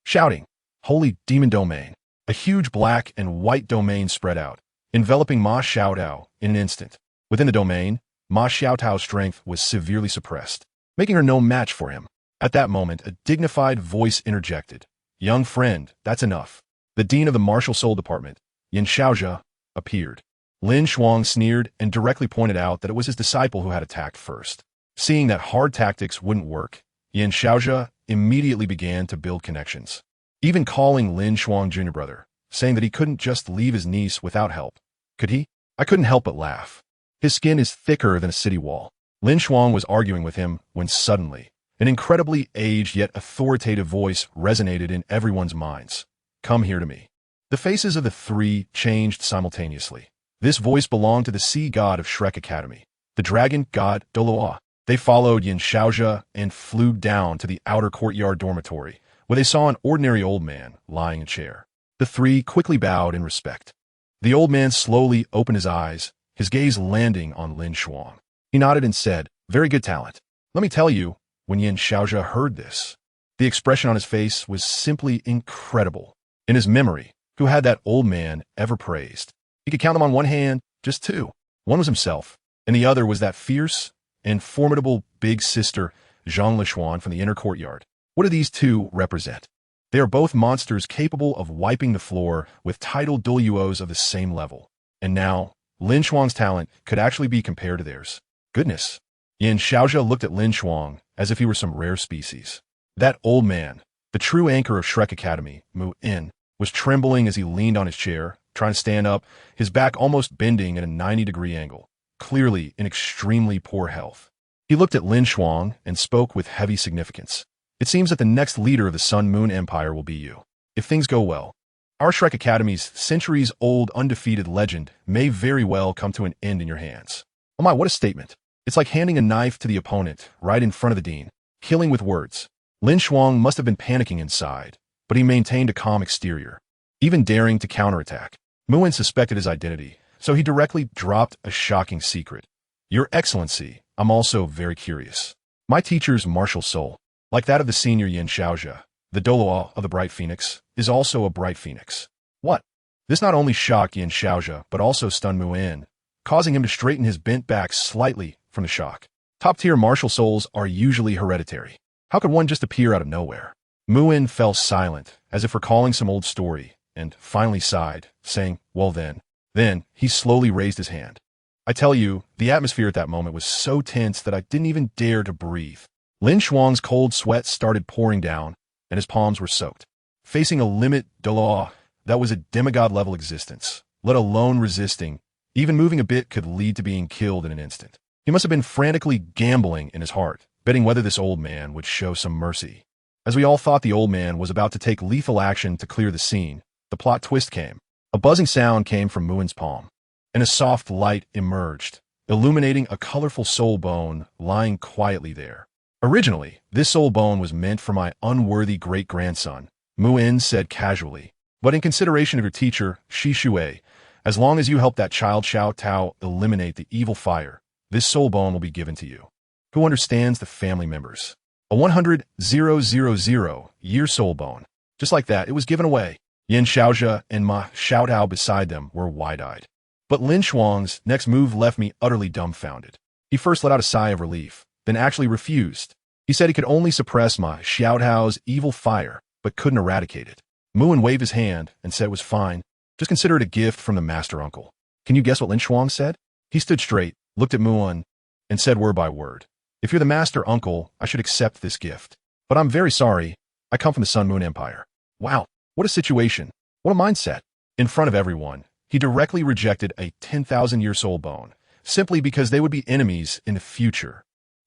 Speaker 1: Shouting, Holy Demon Domain! A huge black and white domain spread out, enveloping Ma Xiaotao in an instant. Within the domain, Ma Xiaotao's strength was severely suppressed, making her no match for him. At that moment, a dignified voice interjected. Young friend, that's enough. The dean of the martial soul department, Yin appeared. LinShuang sneered and directly pointed out that it was his disciple who had attacked first. Seeing that hard tactics wouldn't work, Yin immediately began to build connections, even calling LinShuang Jr. brother, saying that he couldn't just leave his niece without help. Could he? I couldn't help but laugh. His skin is thicker than a city wall. LinShuang was arguing with him when suddenly, an incredibly aged yet authoritative voice resonated in everyone's minds. Come here to me. The faces of the three changed simultaneously. This voice belonged to the sea god of Shrek Academy, the dragon god Douluo. They followed Yin and flew down to the outer courtyard dormitory, where they saw an ordinary old man lying in a chair. The three quickly bowed in respect. The old man slowly opened his eyes, his gaze landing on LinShuang. He nodded and said, Very good talent. Let me tell you, when Yin heard this, the expression on his face was simply incredible. In his memory, who had that old man ever praised? He could count them on one hand, just two. One was himself, and the other was that fierce and formidable big sister, Zhang Lishuan from the inner courtyard. What do these two represent? They are both monsters capable of wiping the floor with titled Douluos of the same level. And now, LinShuang's talent could actually be compared to theirs. Goodness. Yin looked at LinShuang as if he were some rare species. That old man, the true anchor of Shrek Academy, Mu-In, was trembling as he leaned on his chair, trying to stand up, his back almost bending at a 90-degree angle, clearly in extremely poor health. He looked at LinShuang and spoke with heavy significance. It seems that the next leader of the Sun-Moon Empire will be you. If things go well, our Shrek Academy's centuries-old undefeated legend may very well come to an end in your hands. Oh my, what a statement. It's like handing a knife to the opponent right in front of the dean, killing with words. LinShuang must have been panicking inside, but he maintained a calm exterior, even daring to counterattack. Mu-In suspected his identity, so he directly dropped a shocking secret. Your Excellency, I'm also very curious. My teacher's martial soul, like that of the senior Yin the Douluo of the Bright Phoenix, is also a Bright Phoenix. What? This not only shocked Yin but also stunned Mu-In, causing him to straighten his bent back slightly from the shock. Top-tier martial souls are usually hereditary. How could one just appear out of nowhere? Mu-In fell silent, as if recalling some old story, and finally sighed, saying, well then. Then, he slowly raised his hand. I tell you, the atmosphere at that moment was so tense that I didn't even dare to breathe. LinShuang's cold sweat started pouring down, and his palms were soaked. Facing a limit Douluo that was a demigod-level existence, let alone resisting, even moving a bit could lead to being killed in an instant. He must have been frantically gambling in his heart, betting whether this old man would show some mercy. As we all thought the old man was about to take lethal action to clear the scene, the plot twist came. A buzzing sound came from Mu-In's palm, and a soft light emerged, illuminating a colorful soul bone lying quietly there. Originally, this soul bone was meant for my unworthy great-grandson, Mu-In said casually, but in consideration of your teacher, Xishui, as long as you help that child Xiaotao eliminate the evil fire, this soul bone will be given to you. Who understands the family members? A 100,000-year soul bone. Just like that, it was given away. Yin and Ma Xiaotao beside them were wide-eyed. But LinShuang's next move left me utterly dumbfounded. He first let out a sigh of relief, then actually refused. He said he could only suppress Ma Xiaotao's evil fire, but couldn't eradicate it. Mu-In waved his hand and said it was fine. Just consider it a gift from the master uncle. Can you guess what LinShuang said? He stood straight, looked at Mu-In, and said word by word, If you're the master uncle, I should accept this gift. But I'm very sorry. I come from the Sun Moon Empire. Wow. What a situation. What a mindset. In front of everyone, he directly rejected a 10,000-year soul bone, simply because they would be enemies in the future.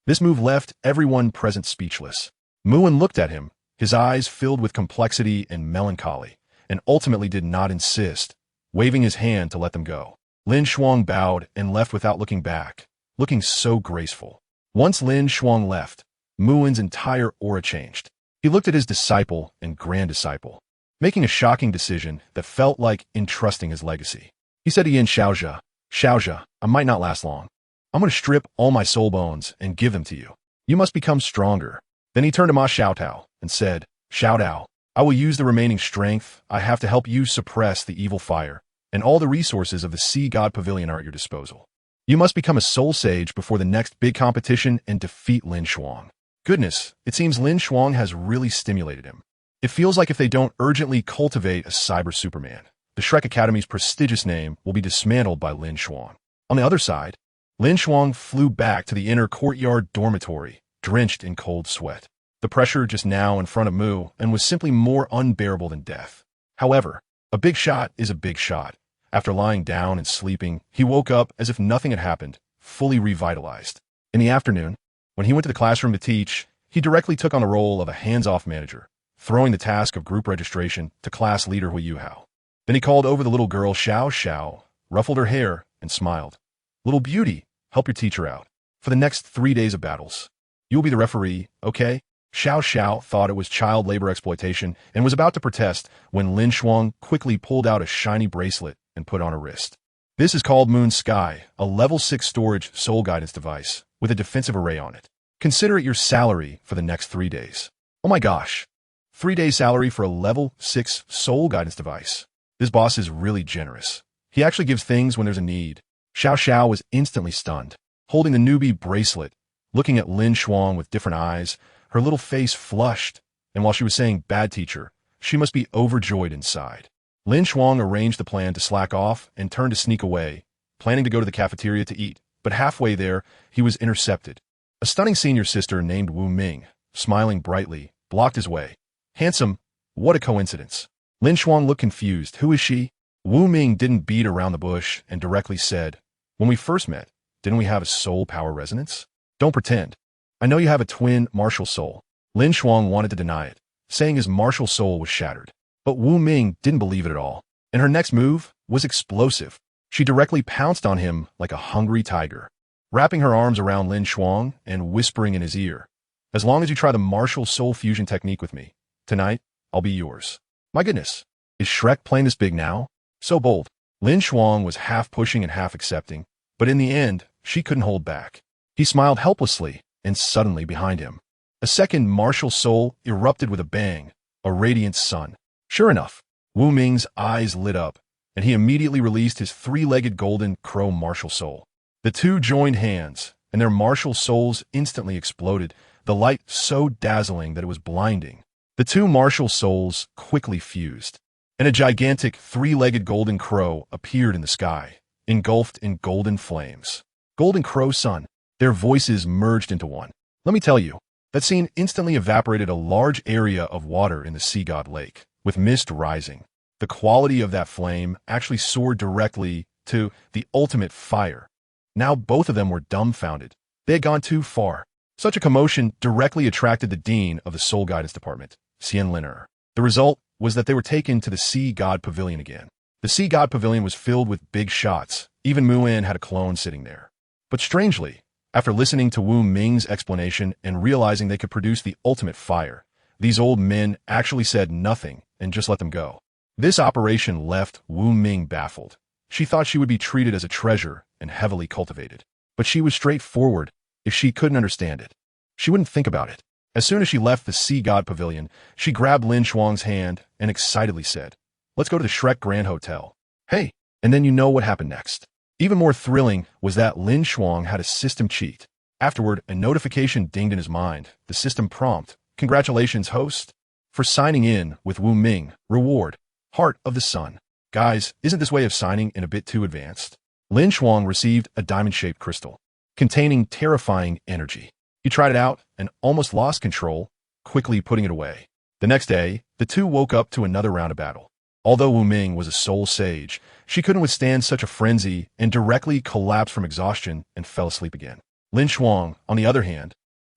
Speaker 1: This move left everyone present speechless. Moon looked at him, his eyes filled with complexity and melancholy, and ultimately did not insist, waving his hand to let them go. LinShuang bowed and left without looking back, looking so graceful. Once LinShuang left, Moon's entire aura changed. He looked at his disciple and grand disciple, making a shocking decision that felt like entrusting his legacy. He said to Yin Xiaozhe, "Xiaozhe, I might not last long. I'm going to strip all my soul bones and give them to you. You must become stronger." Then he turned to Ma Xiaotao and said, "Xiaotao, I will use the remaining strength I have to help you suppress the evil fire, and all the resources of the Sea God Pavilion are at your disposal. You must become a soul sage before the next big competition and defeat LinShuang." Goodness, it seems LinShuang has really stimulated him. It feels like if they don't urgently cultivate a cyber Superman, the Shrek Academy's prestigious name will be dismantled by LinShuang. On the other side, LinShuang flew back to the inner courtyard dormitory, drenched in cold sweat. The pressure just now in front of Mu and was simply more unbearable than death. However, a big shot is a big shot. After lying down and sleeping, he woke up as if nothing had happened, fully revitalized. In the afternoon, when he went to the classroom to teach, he directly took on the role of a hands-off manager, throwing the task of group registration to class leader DaiYueheng. Then he called over the little girl Xiao Xiao, ruffled her hair, and smiled. "Little beauty, help your teacher out. For the next 3 days of battles. You'll be the referee, okay?" Xiao Xiao thought it was child labor exploitation and was about to protest when LinShuang quickly pulled out a shiny bracelet and put on her wrist. This is called Moon Sky, a level 6 storage soul guidance device with a defensive array on it. Consider it your salary for the next 3 days. Oh my gosh. 3 days salary for a level 6 soul guidance device. This boss is really generous. He actually gives things when there's a need. Xiao Xiao was instantly stunned, holding the newbie bracelet, looking at LinShuang with different eyes. Her little face flushed, and while she was saying bad teacher, she must be overjoyed inside. LinShuang arranged the plan to slack off and turned to sneak away, planning to go to the cafeteria to eat, but halfway there, he was intercepted. A stunning senior sister named Wu Ming, smiling brightly, blocked his way. "Handsome, what a coincidence." LinShuang looked confused. "Who is she?" Wu Ming didn't beat around the bush and directly said, "When we first met, didn't we have a soul power resonance? Don't pretend. I know you have a twin martial soul." LinShuang wanted to deny it, saying his martial soul was shattered. But Wu Ming didn't believe it at all, and her next move was explosive. She directly pounced on him like a hungry tiger, wrapping her arms around LinShuang and whispering in his ear, "As long as you try the martial soul fusion technique with me, tonight, I'll be yours." My goodness, is Shrek playing this big now? So bold. LinShuang was half pushing and half accepting, but in the end, she couldn't hold back. He smiled helplessly, and suddenly behind him, a second martial soul erupted with a bang, a radiant sun. Sure enough, Wu Ming's eyes lit up, and he immediately released his three-legged golden crow martial soul. The two joined hands, and their martial souls instantly exploded, the light so dazzling that it was blinding. The two martial souls quickly fused, and a gigantic three-legged golden crow appeared in the sky, engulfed in golden flames. Golden Crow Sun. Their voices merged into one. Let me tell you, that scene instantly evaporated a large area of water in the Sea God Lake, with mist rising. The quality of that flame actually soared directly to the ultimate fire. Now both of them were dumbfounded. They had gone too far. Such a commotion directly attracted the dean of the Soul Guidance Department, Xian Liner. The result was that they were taken to the Sea God Pavilion again. The Sea God Pavilion was filled with big shots. Even Muan had a clone sitting there. But strangely, after listening to Wu Ming's explanation and realizing they could produce the ultimate fire, these old men actually said nothing and just let them go. This operation left Wu Ming baffled. She thought she would be treated as a treasure and heavily cultivated. But she was straightforward. If she couldn't understand it, she wouldn't think about it. As soon as she left the Sea God Pavilion, she grabbed LinShuang's hand and excitedly said, "Let's go to the Shrek Grand Hotel." Hey, and then you know what happened next. Even more thrilling was that LinShuang had a system cheat. Afterward, a notification dinged in his mind. The system prompt, "Congratulations, host, for signing in with Wu Ming. Reward, Heart of the Sun." Guys, isn't this way of signing in a bit too advanced? LinShuang received a diamond-shaped crystal, containing terrifying energy. He tried it out and almost lost control, quickly putting it away. The next day, the two woke up to another round of battle. Although Wu Ming was a soul sage, she couldn't withstand such a frenzy and directly collapsed from exhaustion and fell asleep again. LinShuang, on the other hand,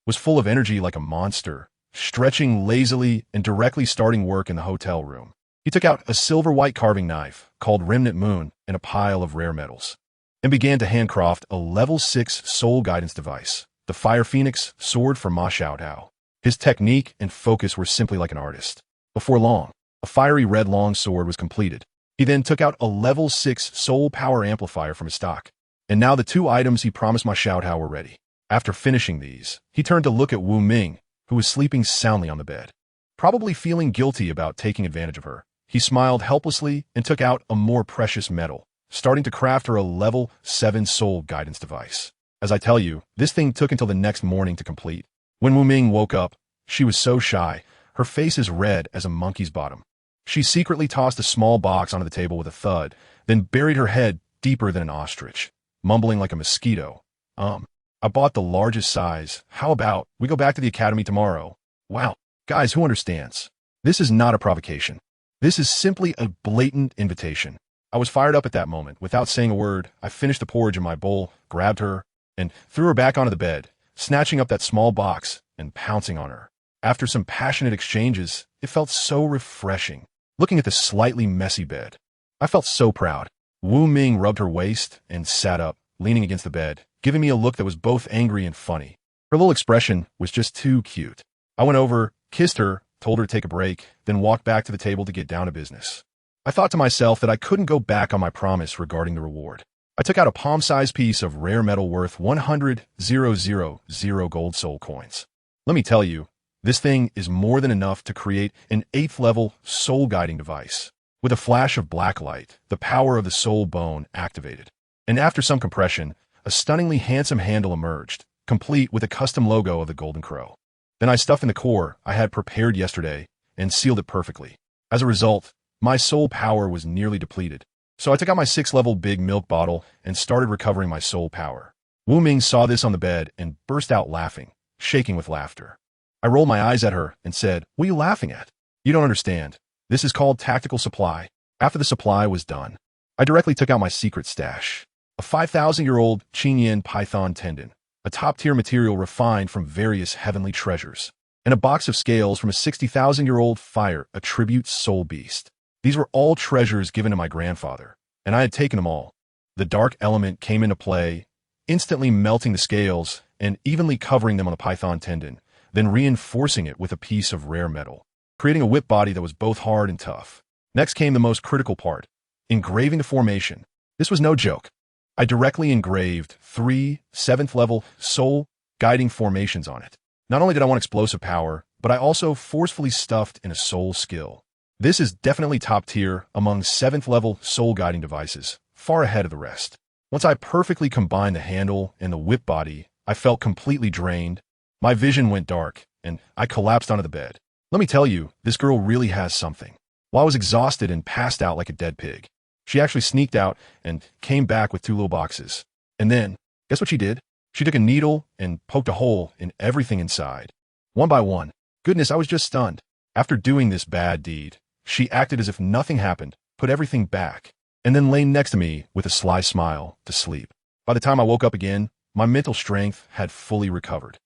Speaker 1: was full of energy like a monster, stretching lazily and directly starting work in the hotel room. He took out a silver-white carving knife called Remnant Moon and a pile of rare metals, and began to handcraft a level 6 soul guidance device, the Fire Phoenix sword for Ma Xiaotao. His technique and focus were simply like an artist. Before long, a fiery red long sword was completed. He then took out a level 6 soul power amplifier from his stock, and now the two items he promised Ma Xiaotao were ready. After finishing these, he turned to look at Wu Ming, who was sleeping soundly on the bed. Probably feeling guilty about taking advantage of her, he smiled helplessly and took out a more precious metal, starting to craft her a level 7 soul guidance device. As I tell you, this thing took until the next morning to complete. When Wu Ming woke up, she was so shy, her face as red as a monkey's bottom. She secretly tossed a small box onto the table with a thud, then buried her head deeper than an ostrich, mumbling like a mosquito. I bought the largest size. How about we go back to the academy tomorrow? Wow. Guys, who understands? This is not a provocation. This is simply a blatant invitation. I was fired up at that moment. Without saying a word, I finished the porridge in my bowl, grabbed her, and threw her back onto the bed, snatching up that small box and pouncing on her. After some passionate exchanges, it felt so refreshing. Looking at the slightly messy bed, I felt so proud. Wu Ming rubbed her waist and sat up, leaning against the bed, giving me a look that was both angry and funny. Her little expression was just too cute. I went over, kissed her, told her to take a break, then walked back to the table to get down to business. I thought to myself that I couldn't go back on my promise regarding the reward. I took out a palm-sized piece of rare metal worth 100,000 gold soul coins. Let me tell you, this thing is more than enough to create an 8th level soul guiding device. With a flash of black light, the power of the soul bone activated. And after some compression, a stunningly handsome handle emerged, complete with a custom logo of the Golden Crow. Then I stuffed in the core I had prepared yesterday and sealed it perfectly. As a result, my soul power was nearly depleted. So I took out my 6th level big milk bottle and started recovering my soul power. Wu Ming saw this on the bed and burst out laughing, shaking with laughter. I rolled my eyes at her and said, "What are you laughing at? You don't understand. This is called tactical supply." After the supply was done, I directly took out my secret stash. A 5,000-year-old Qinyan python tendon, a top-tier material refined from various heavenly treasures, and a box of scales from a 60,000-year-old fire, a tribute soul beast. These were all treasures given to my grandfather, and I had taken them all. The dark element came into play, instantly melting the scales and evenly covering them on the python tendon, then reinforcing it with a piece of rare metal, creating a whip body that was both hard and tough. Next came the most critical part, engraving the formation. This was no joke. I directly engraved 3 7th-level soul guiding formations on it. Not only did I want explosive power, but I also forcefully stuffed in a soul skill. This is definitely top tier among 7th-level soul guiding devices, far ahead of the rest. Once I perfectly combined the handle and the whip body, I felt completely drained. My vision went dark, and I collapsed onto the bed. Let me tell you, this girl really has something. While I was exhausted and passed out like a dead pig, she actually sneaked out and came back with 2 little boxes. And then, guess what she did? She took a needle and poked a hole in everything inside. One by one. Goodness, I was just stunned. After doing this bad deed, she acted as if nothing happened, put everything back, and then lay next to me with a sly smile to sleep. By the time I woke up again, my mental strength had fully recovered.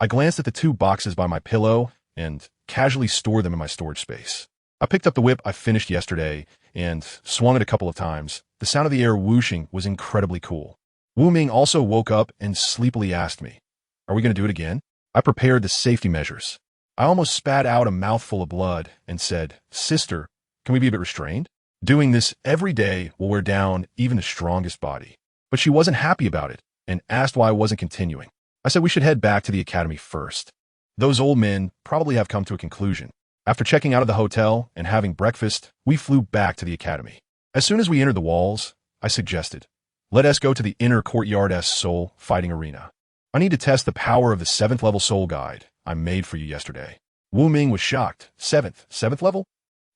Speaker 1: I glanced at the 2 boxes by my pillow and casually stored them in my storage space. I picked up the whip I finished yesterday and swung it a couple of times. The sound of the air whooshing was incredibly cool. Wu Ming also woke up and sleepily asked me, "Are we going to do it again?" I prepared the safety measures. I almost spat out a mouthful of blood and said, "Sister, can we be a bit restrained? Doing this every day will wear down even the strongest body." But she wasn't happy about it and asked why I wasn't continuing. I said we should head back to the academy first. Those old men probably have come to a conclusion. After checking out of the hotel and having breakfast, we flew back to the academy. As soon as we entered the walls, I suggested, "Let us go to the inner courtyard soul fighting arena. I need to test the power of the 7th level soul guide I made for you yesterday." Wu Ming was shocked. Seventh level?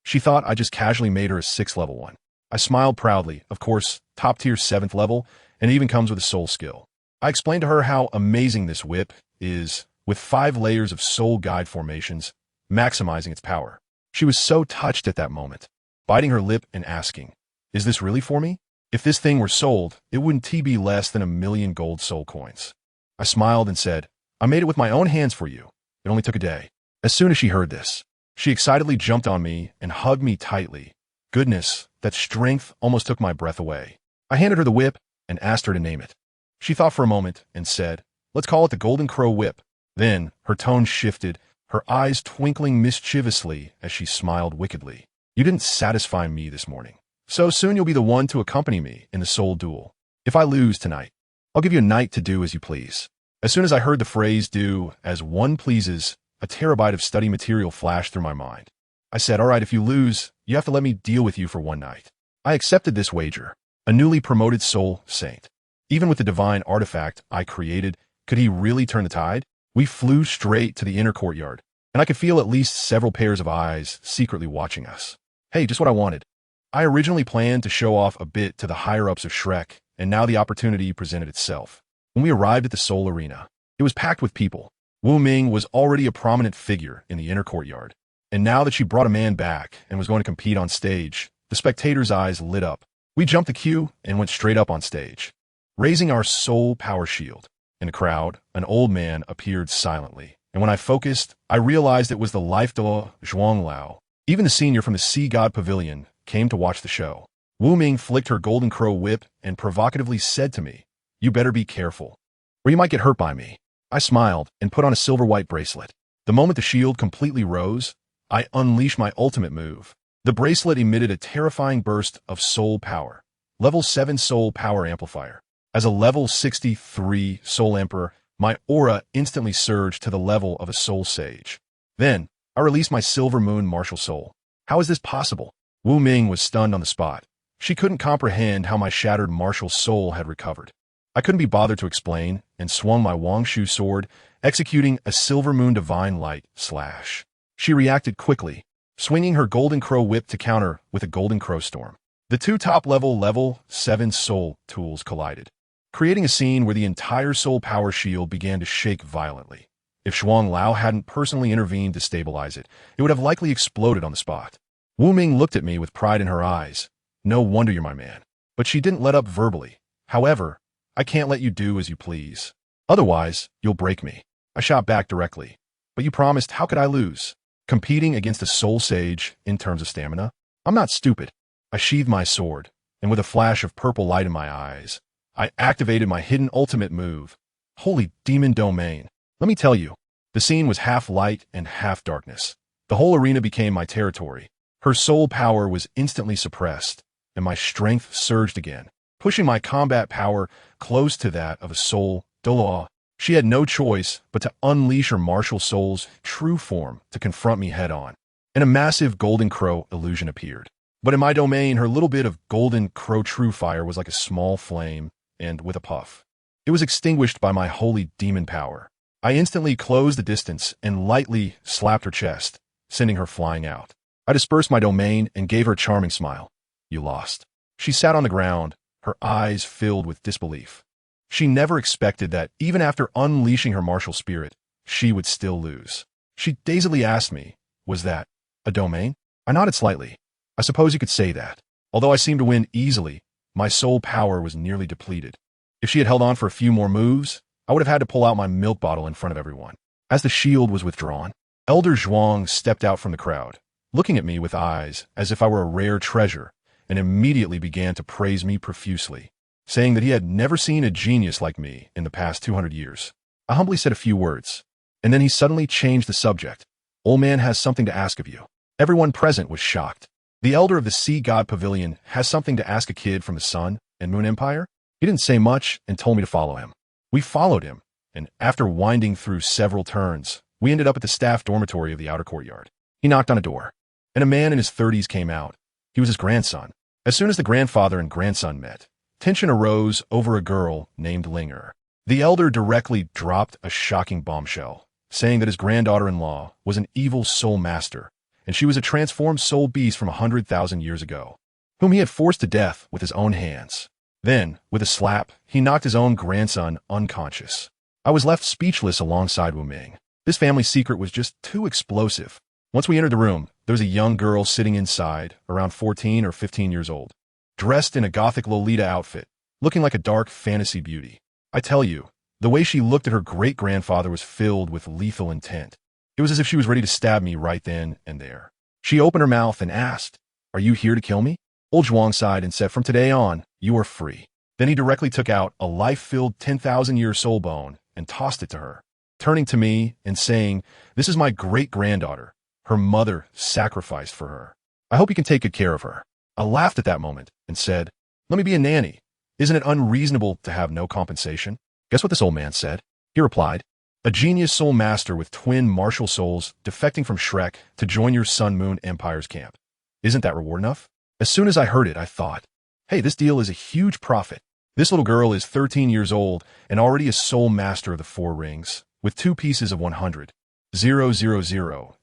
Speaker 1: She thought I just casually made her a 6th level one. I smiled proudly. Of course, top tier 7th level, and it even comes with a soul skill. I explained to her how amazing this whip is, with 5 layers of soul guide formations, maximizing its power. She was so touched at that moment, biting her lip and asking, "Is this really for me? If this thing were sold, it wouldn't be less than 1,000,000 gold soul coins." I smiled and said, "I made it with my own hands for you. It only took a day." As soon as she heard this, she excitedly jumped on me and hugged me tightly. Goodness, that strength almost took my breath away. I handed her the whip and asked her to name it. She thought for a moment and said, "Let's call it the Golden Crow Whip." Then her tone shifted, her eyes twinkling mischievously as she smiled wickedly. "You didn't satisfy me this morning. So soon you'll be the one to accompany me in the soul duel. If I lose tonight, I'll give you a night to do as you please." As soon as I heard the phrase "do as one pleases," a terabyte of study material flashed through my mind. I said, "All right, if you lose, you have to let me deal with you for one night." I accepted this wager. A newly promoted soul saint. Even with the divine artifact I created, could he really turn the tide? We flew straight to the inner courtyard, and I could feel at least several pairs of eyes secretly watching us. Hey, just what I wanted. I originally planned to show off a bit to the higher-ups of Shrek, and now the opportunity presented itself. When we arrived at the Soul Arena, it was packed with people. Wu Ming was already a prominent figure in the inner courtyard, and now that she brought a man back and was going to compete on stage, the spectators' eyes lit up. We jumped the queue and went straight up on stage, raising our soul power shield. In the crowd, an old man appeared silently, and when I focused, I realized it was the life DaiYueheng Lao. Even the senior from the Sea God Pavilion came to watch the show. Wu Ming flicked her golden crow whip and provocatively said to me, "You better be careful, or you might get hurt by me." I smiled and put on a silver-white bracelet. The moment the shield completely rose, I unleashed my ultimate move. The bracelet emitted a terrifying burst of soul power. Level 7 soul power amplifier. As a level 63 soul emperor, my aura instantly surged to the level of a soul sage. Then, I released my silver moon martial soul. How is this possible? Wu Ming was stunned on the spot. She couldn't comprehend how my shattered martial soul had recovered. I couldn't be bothered to explain, and swung my Wang Shu sword, executing a silver moon divine light slash. She reacted quickly, swinging her golden crow whip to counter with a golden crow storm. The two level 7 soul tools collided, creating a scene where the entire soul power shield began to shake violently. If Shuang Lao hadn't personally intervened to stabilize it, it would have likely exploded on the spot. Wu Ming looked at me with pride in her eyes. "No wonder you're my man." But she didn't let up verbally. "However, I can't let you do as you please. Otherwise, you'll break me." I shot back directly. "But you promised, how could I lose? Competing against a soul sage in terms of stamina? I'm not stupid." I sheathed my sword, and with a flash of purple light in my eyes, I activated my hidden ultimate move. Holy demon domain. Let me tell you, the scene was half light and half darkness. The whole arena became my territory. Her soul power was instantly suppressed, and my strength surged again, pushing my combat power close to that of a soul Douluo. She had no choice but to unleash her martial soul's true form to confront me head-on, and a massive golden crow illusion appeared. But in my domain, her little bit of golden crow true fire was like a small flame, and with a puff, it was extinguished by my holy demon power. I instantly closed the distance and lightly slapped her chest, sending her flying out. I dispersed my domain and gave her a charming smile. "You lost." She sat on the ground, her eyes filled with disbelief. She never expected that, even after unleashing her martial spirit, she would still lose. She dazedly asked me, "Was that a domain?" I nodded slightly. "I suppose you could say that. Although I seemed to win easily, my soul power was nearly depleted. If she had held on for a few more moves, I would have had to pull out my milk bottle in front of everyone." As the shield was withdrawn, Elder Zhuang stepped out from the crowd, looking at me with eyes as if I were a rare treasure, and immediately began to praise me profusely, saying that he had never seen a genius like me in the past 200 years. I humbly said a few words, and then he suddenly changed the subject. "Old man has something to ask of you." Everyone present was shocked. The elder of the Sea God Pavilion has something to ask a kid from the Sun and Moon Empire? He didn't say much and told me to follow him. We followed him, and after winding through several turns, we ended up at the staff dormitory of the outer courtyard. He knocked on a door, and a man in his 30s came out. He was his grandson. As soon as the grandfather and grandson met, tension arose over a girl named Linger. The elder directly dropped a shocking bombshell, saying that his granddaughter-in-law was an evil soul master, and she was a transformed soul beast from 100,000 years ago, whom he had forced to death with his own hands. Then, with a slap, he knocked his own grandson unconscious. I was left speechless alongside Wu Ming. This family secret was just too explosive. Once we entered the room, there was a young girl sitting inside, around 14 or 15 years old, dressed in a gothic Lolita outfit, looking like a dark fantasy beauty. I tell you, the way she looked at her great-grandfather was filled with lethal intent. It was as if she was ready to stab me right then and there. She opened her mouth and asked, "Are you here to kill me?" Old Zhuang sighed and said, "From today on, you are free." Then he directly took out a life-filled 10,000-year soul bone and tossed it to her, turning to me and saying, "This is my great-granddaughter. Her mother sacrificed for her. I hope you can take good care of her." I laughed at that moment and said, "Let me be a nanny. Isn't it unreasonable to have no compensation?" Guess what this old man said? He replied, "A genius soul master with twin martial souls defecting from Shrek to join your Sun Moon Empire's camp. Isn't that reward enough?" As soon as I heard it, I thought, hey, this deal is a huge profit. This little girl is 13 years old and already a soul master of the Four Rings, with 2 pieces of 100,000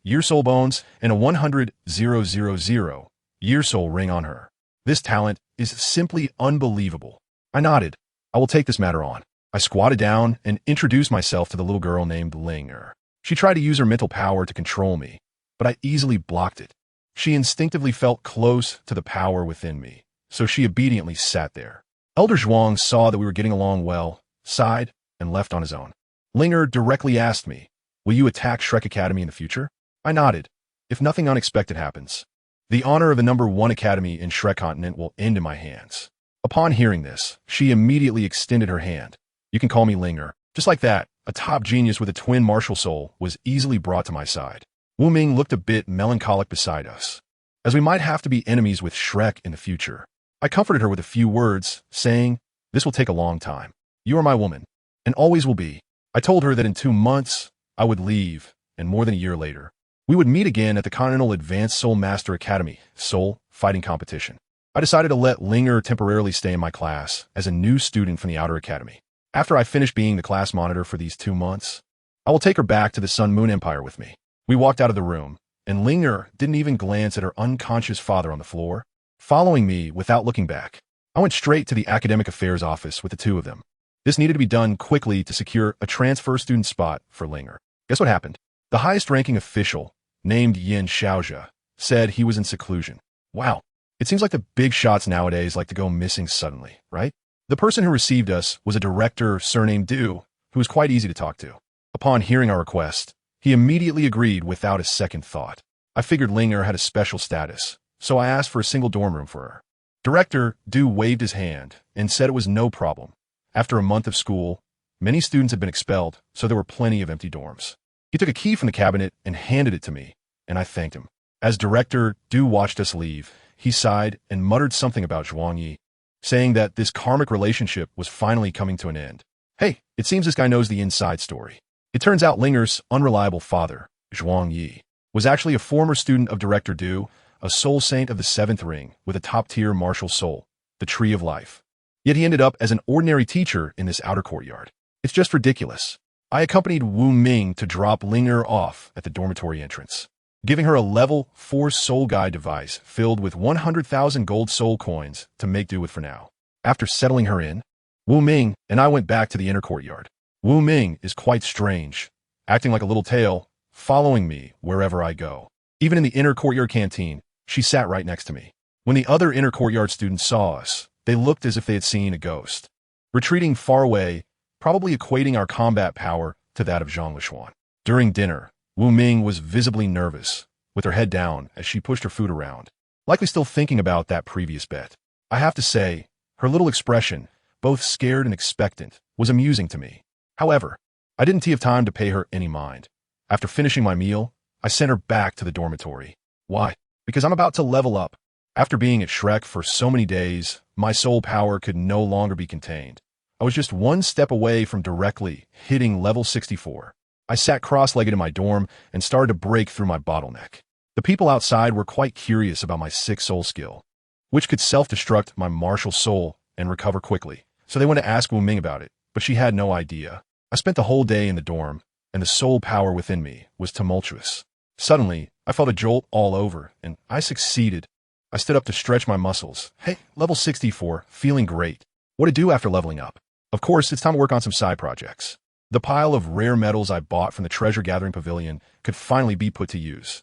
Speaker 1: year soul bones and a 100,000 year soul ring on her. This talent is simply unbelievable. I nodded. I will take this matter on. I squatted down and introduced myself to the little girl named Linger. She tried to use her mental power to control me, but I easily blocked it. She instinctively felt close to the power within me, so she obediently sat there. Elder Zhuang saw that we were getting along well, sighed, and left on his own. Linger directly asked me, "Will you attack Shrek Academy in the future?" I nodded. "If nothing unexpected happens. The honor of the #1 academy in Shrek Continent will end in my hands." Upon hearing this, she immediately extended her hand. "You can call me Linger." Just like that, a top genius with a twin martial soul was easily brought to my side. Wu Ming looked a bit melancholic beside us, as we might have to be enemies with Shrek in the future. I comforted her with a few words, saying, "This will take a long time. You are my woman, and always will be." I told her that in 2 months, I would leave, and more than a year later, we would meet again at the Continental Advanced Soul Master Academy Soul Fighting Competition. I decided to let Linger temporarily stay in my class as a new student from the Outer Academy. After I finish being the class monitor for these 2 months, I will take her back to the Sun Moon Empire with me. We walked out of the room, and Linger didn't even glance at her unconscious father on the floor, following me without looking back. I went straight to the academic affairs office with the 2 of them. This needed to be done quickly to secure a transfer student spot for Linger. Guess what happened? The highest-ranking official, named Yin Xiaozhe, said he was in seclusion. Wow, it seems like the big shots nowadays like to go missing suddenly, right? The person who received us was a director surnamed Du, who was quite easy to talk to. Upon hearing our request, he immediately agreed without a second thought. I figured Linger had a special status, so I asked for a single dorm room for her. Director Du waved his hand and said it was no problem. After a month of school, many students had been expelled, so there were plenty of empty dorms. He took a key from the cabinet and handed it to me, and I thanked him. As Director Du watched us leave, he sighed and muttered something about Zhuang Yi, saying that this karmic relationship was finally coming to an end. Hey, it seems this guy knows the inside story. It turns out Linger's unreliable father, Zhuang Yi, was actually a former student of Director Du, a soul saint of the 7th ring with a top-tier martial soul, the Tree of Life. Yet he ended up as an ordinary teacher in this outer courtyard. It's just ridiculous. I accompanied Wu Ming to drop Linger off at the dormitory entrance, giving her a level 4 soul guide device filled with 100,000 gold soul coins to make do with for now. After settling her in, Wu Ming and I went back to the inner courtyard. Wu Ming is quite strange, acting like a little tail, following me wherever I go. Even in the inner courtyard canteen, she sat right next to me. When the other inner courtyard students saw us, they looked as if they had seen a ghost, retreating far away, probably equating our combat power to that of LinShuang. During dinner, Wu Ming was visibly nervous, with her head down as she pushed her food around, likely still thinking about that previous bet. I have to say, her little expression, both scared and expectant, was amusing to me. However, I didn't have time to pay her any mind. After finishing my meal, I sent her back to the dormitory. Why? Because I'm about to level up. After being at Shrek for so many days, my soul power could no longer be contained. I was just one step away from directly hitting level 64. I sat cross-legged in my dorm and started to break through my bottleneck. The people outside were quite curious about my 6 soul skill, which could self-destruct my martial soul and recover quickly. So they went to ask Wu Ming about it, but she had no idea. I spent the whole day in the dorm, and the soul power within me was tumultuous. Suddenly, I felt a jolt all over, and I succeeded. I stood up to stretch my muscles. Hey, level 64, feeling great. What to do after leveling up? Of course, it's time to work on some side projects. The pile of rare metals I bought from the treasure gathering pavilion could finally be put to use.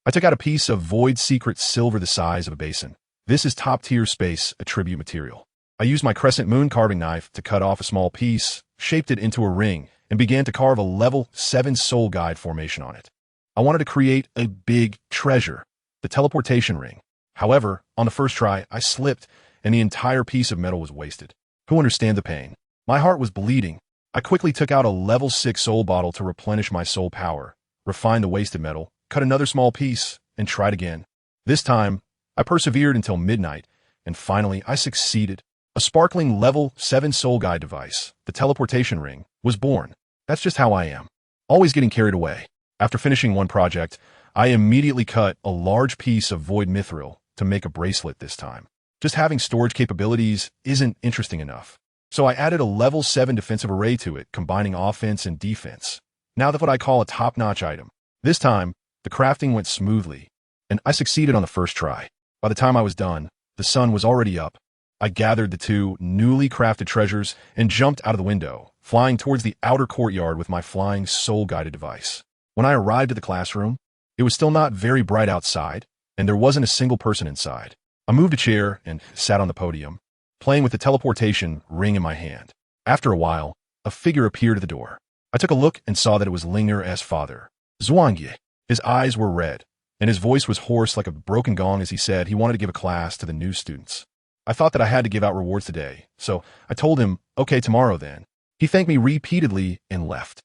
Speaker 1: I took out a piece of void secret silver the size of a basin. This is top-tier space attribute material. I used my crescent moon carving knife to cut off a small piece, shaped it into a ring, and began to carve a level 7 soul guide formation on it. I wanted to create a big treasure, the teleportation ring. However, on the first try, I slipped, and the entire piece of metal was wasted. Who understands the pain? My heart was bleeding. I quickly took out a level 6 soul bottle to replenish my soul power, refined the wasted metal, cut another small piece, and tried again. This time, I persevered until midnight, and finally I succeeded. A sparkling level 7 soul guide device, the teleportation ring, was born. That's just how I am. Always getting carried away. After finishing one project, I immediately cut a large piece of void mithril to make a bracelet this time. Just having storage capabilities isn't interesting enough. So I added a level 7 defensive array to it, combining offense and defense. Now that's what I call a top-notch item. This time, the crafting went smoothly, and I succeeded on the first try. By the time I was done, the sun was already up. I gathered the two newly crafted treasures and jumped out of the window, flying towards the outer courtyard with my flying soul-guided device. When I arrived at the classroom, it was still not very bright outside, and there wasn't a single person inside. I moved a chair and sat on the podium, playing with the teleportation ring in my hand. After a while, a figure appeared at the door. I took a look and saw that it was Ling'er's father, Zhuang Ye. His eyes were red, and his voice was hoarse like a broken gong as he said he wanted to give a class to the new students. I thought that I had to give out rewards today, so I told him, okay, tomorrow then. He thanked me repeatedly and left.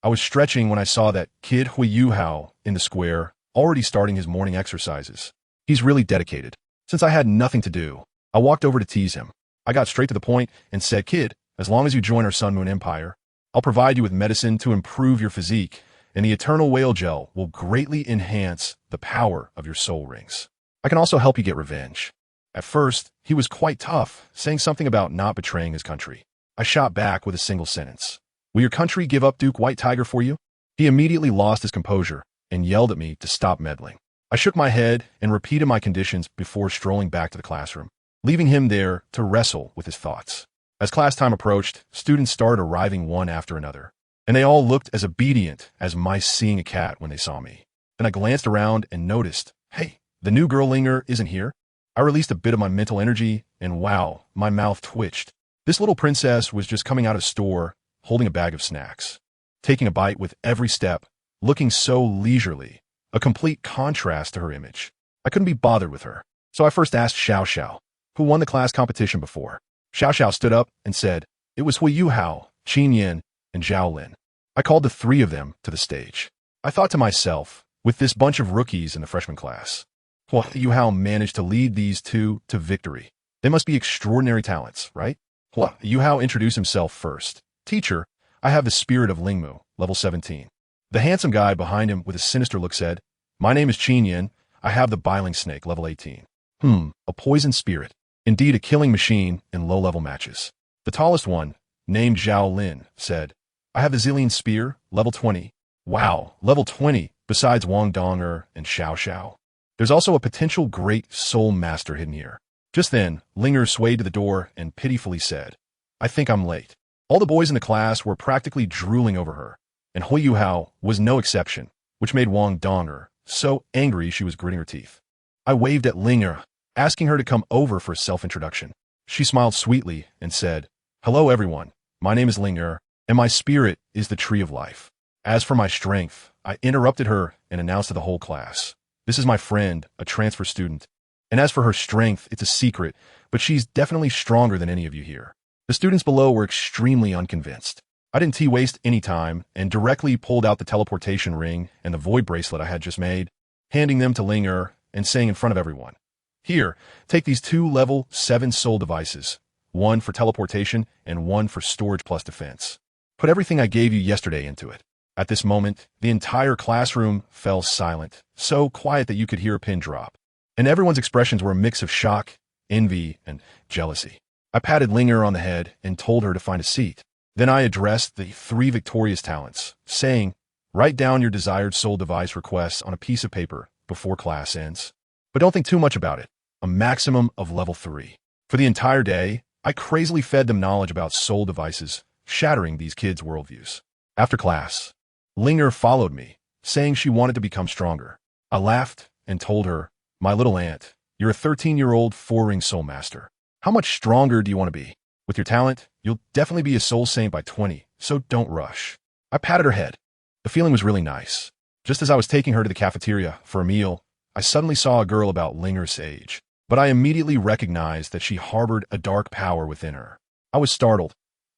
Speaker 1: I was stretching when I saw that kid DaiYueheng in the square, already starting his morning exercises. He's really dedicated. Since I had nothing to do, I walked over to tease him. I got straight to the point and said, kid, as long as you join our Sun Moon Empire, I'll provide you with medicine to improve your physique, and the Eternal Whale Gel will greatly enhance the power of your soul rings. I can also help you get revenge. At first, he was quite tough, saying something about not betraying his country. I shot back with a single sentence. Will your country give up Duke White Tiger for you? He immediately lost his composure and yelled at me to stop meddling. I shook my head and repeated my conditions before strolling back to the classroom, leaving him there to wrestle with his thoughts. As class time approached, students started arriving one after another, and they all looked as obedient as mice seeing a cat when they saw me. Then I glanced around and noticed, hey, the new girl Ling'er isn't here. I released a bit of my mental energy, and wow, my mouth twitched. This little princess was just coming out of store, holding a bag of snacks, taking a bite with every step, looking so leisurely, a complete contrast to her image. I couldn't be bothered with her, so I first asked Xiao Xiao, who won the class competition before. Xiao Xiao stood up and said, it was DaiYueheng, Qin Yan, and Zhao Lin. I called the three of them to the stage. I thought to myself, with this bunch of rookies in the freshman class, DaiYueheng managed to lead these two to victory. They must be extraordinary talents, right? DaiYueheng introduced himself first. Teacher, I have the spirit of Lingmu, level 17. The handsome guy behind him with a sinister look said, my name is Qin Yan. I have the Biling Snake, level 18. A poison spirit. Indeed a killing machine in low-level matches. The tallest one, named Zhao Lin, said, I have the Zillion Spear, level 20. Wow, level 20, besides Wang Dong and Xiao Xiao. There's also a potential great soul master hidden here. Just then, Ling'er swayed to the door and pitifully said, I think I'm late. All the boys in the class were practically drooling over her, and DaiYueheng was no exception, which made Wang Dong so angry she was gritting her teeth. I waved at Ling'er, asking her to come over for a self-introduction. She smiled sweetly and said, hello everyone, my name is Ling'er, and my spirit is the tree of life. As for my strength, I interrupted her and announced to the whole class, this is my friend, a transfer student, and as for her strength, it's a secret, but she's definitely stronger than any of you here. The students below were extremely unconvinced. I didn't waste any time and directly pulled out the teleportation ring and the void bracelet I had just made, handing them to Ling'er and saying in front of everyone, here, take these two level 7 soul devices, one for teleportation and one for storage plus defense. Put everything I gave you yesterday into it. At this moment, the entire classroom fell silent, so quiet that you could hear a pin drop, and everyone's expressions were a mix of shock, envy, and jealousy. I patted Ling'er on the head and told her to find a seat. Then I addressed the three victorious talents, saying, write down your desired soul device requests on a piece of paper before class ends. But don't think too much about it. A maximum of level 3. For the entire day, I crazily fed them knowledge about soul devices, shattering these kids' worldviews. After class, Ling'er followed me, saying she wanted to become stronger. I laughed and told her, "My little aunt, you're a 13-year-old four-ring soul master. How much stronger do you want to be? With your talent, you'll definitely be a soul saint by 20, so don't rush." I patted her head. The feeling was really nice. Just as I was taking her to the cafeteria for a meal, I suddenly saw a girl about Linger's age, but I immediately recognized that she harbored a dark power within her. I was startled.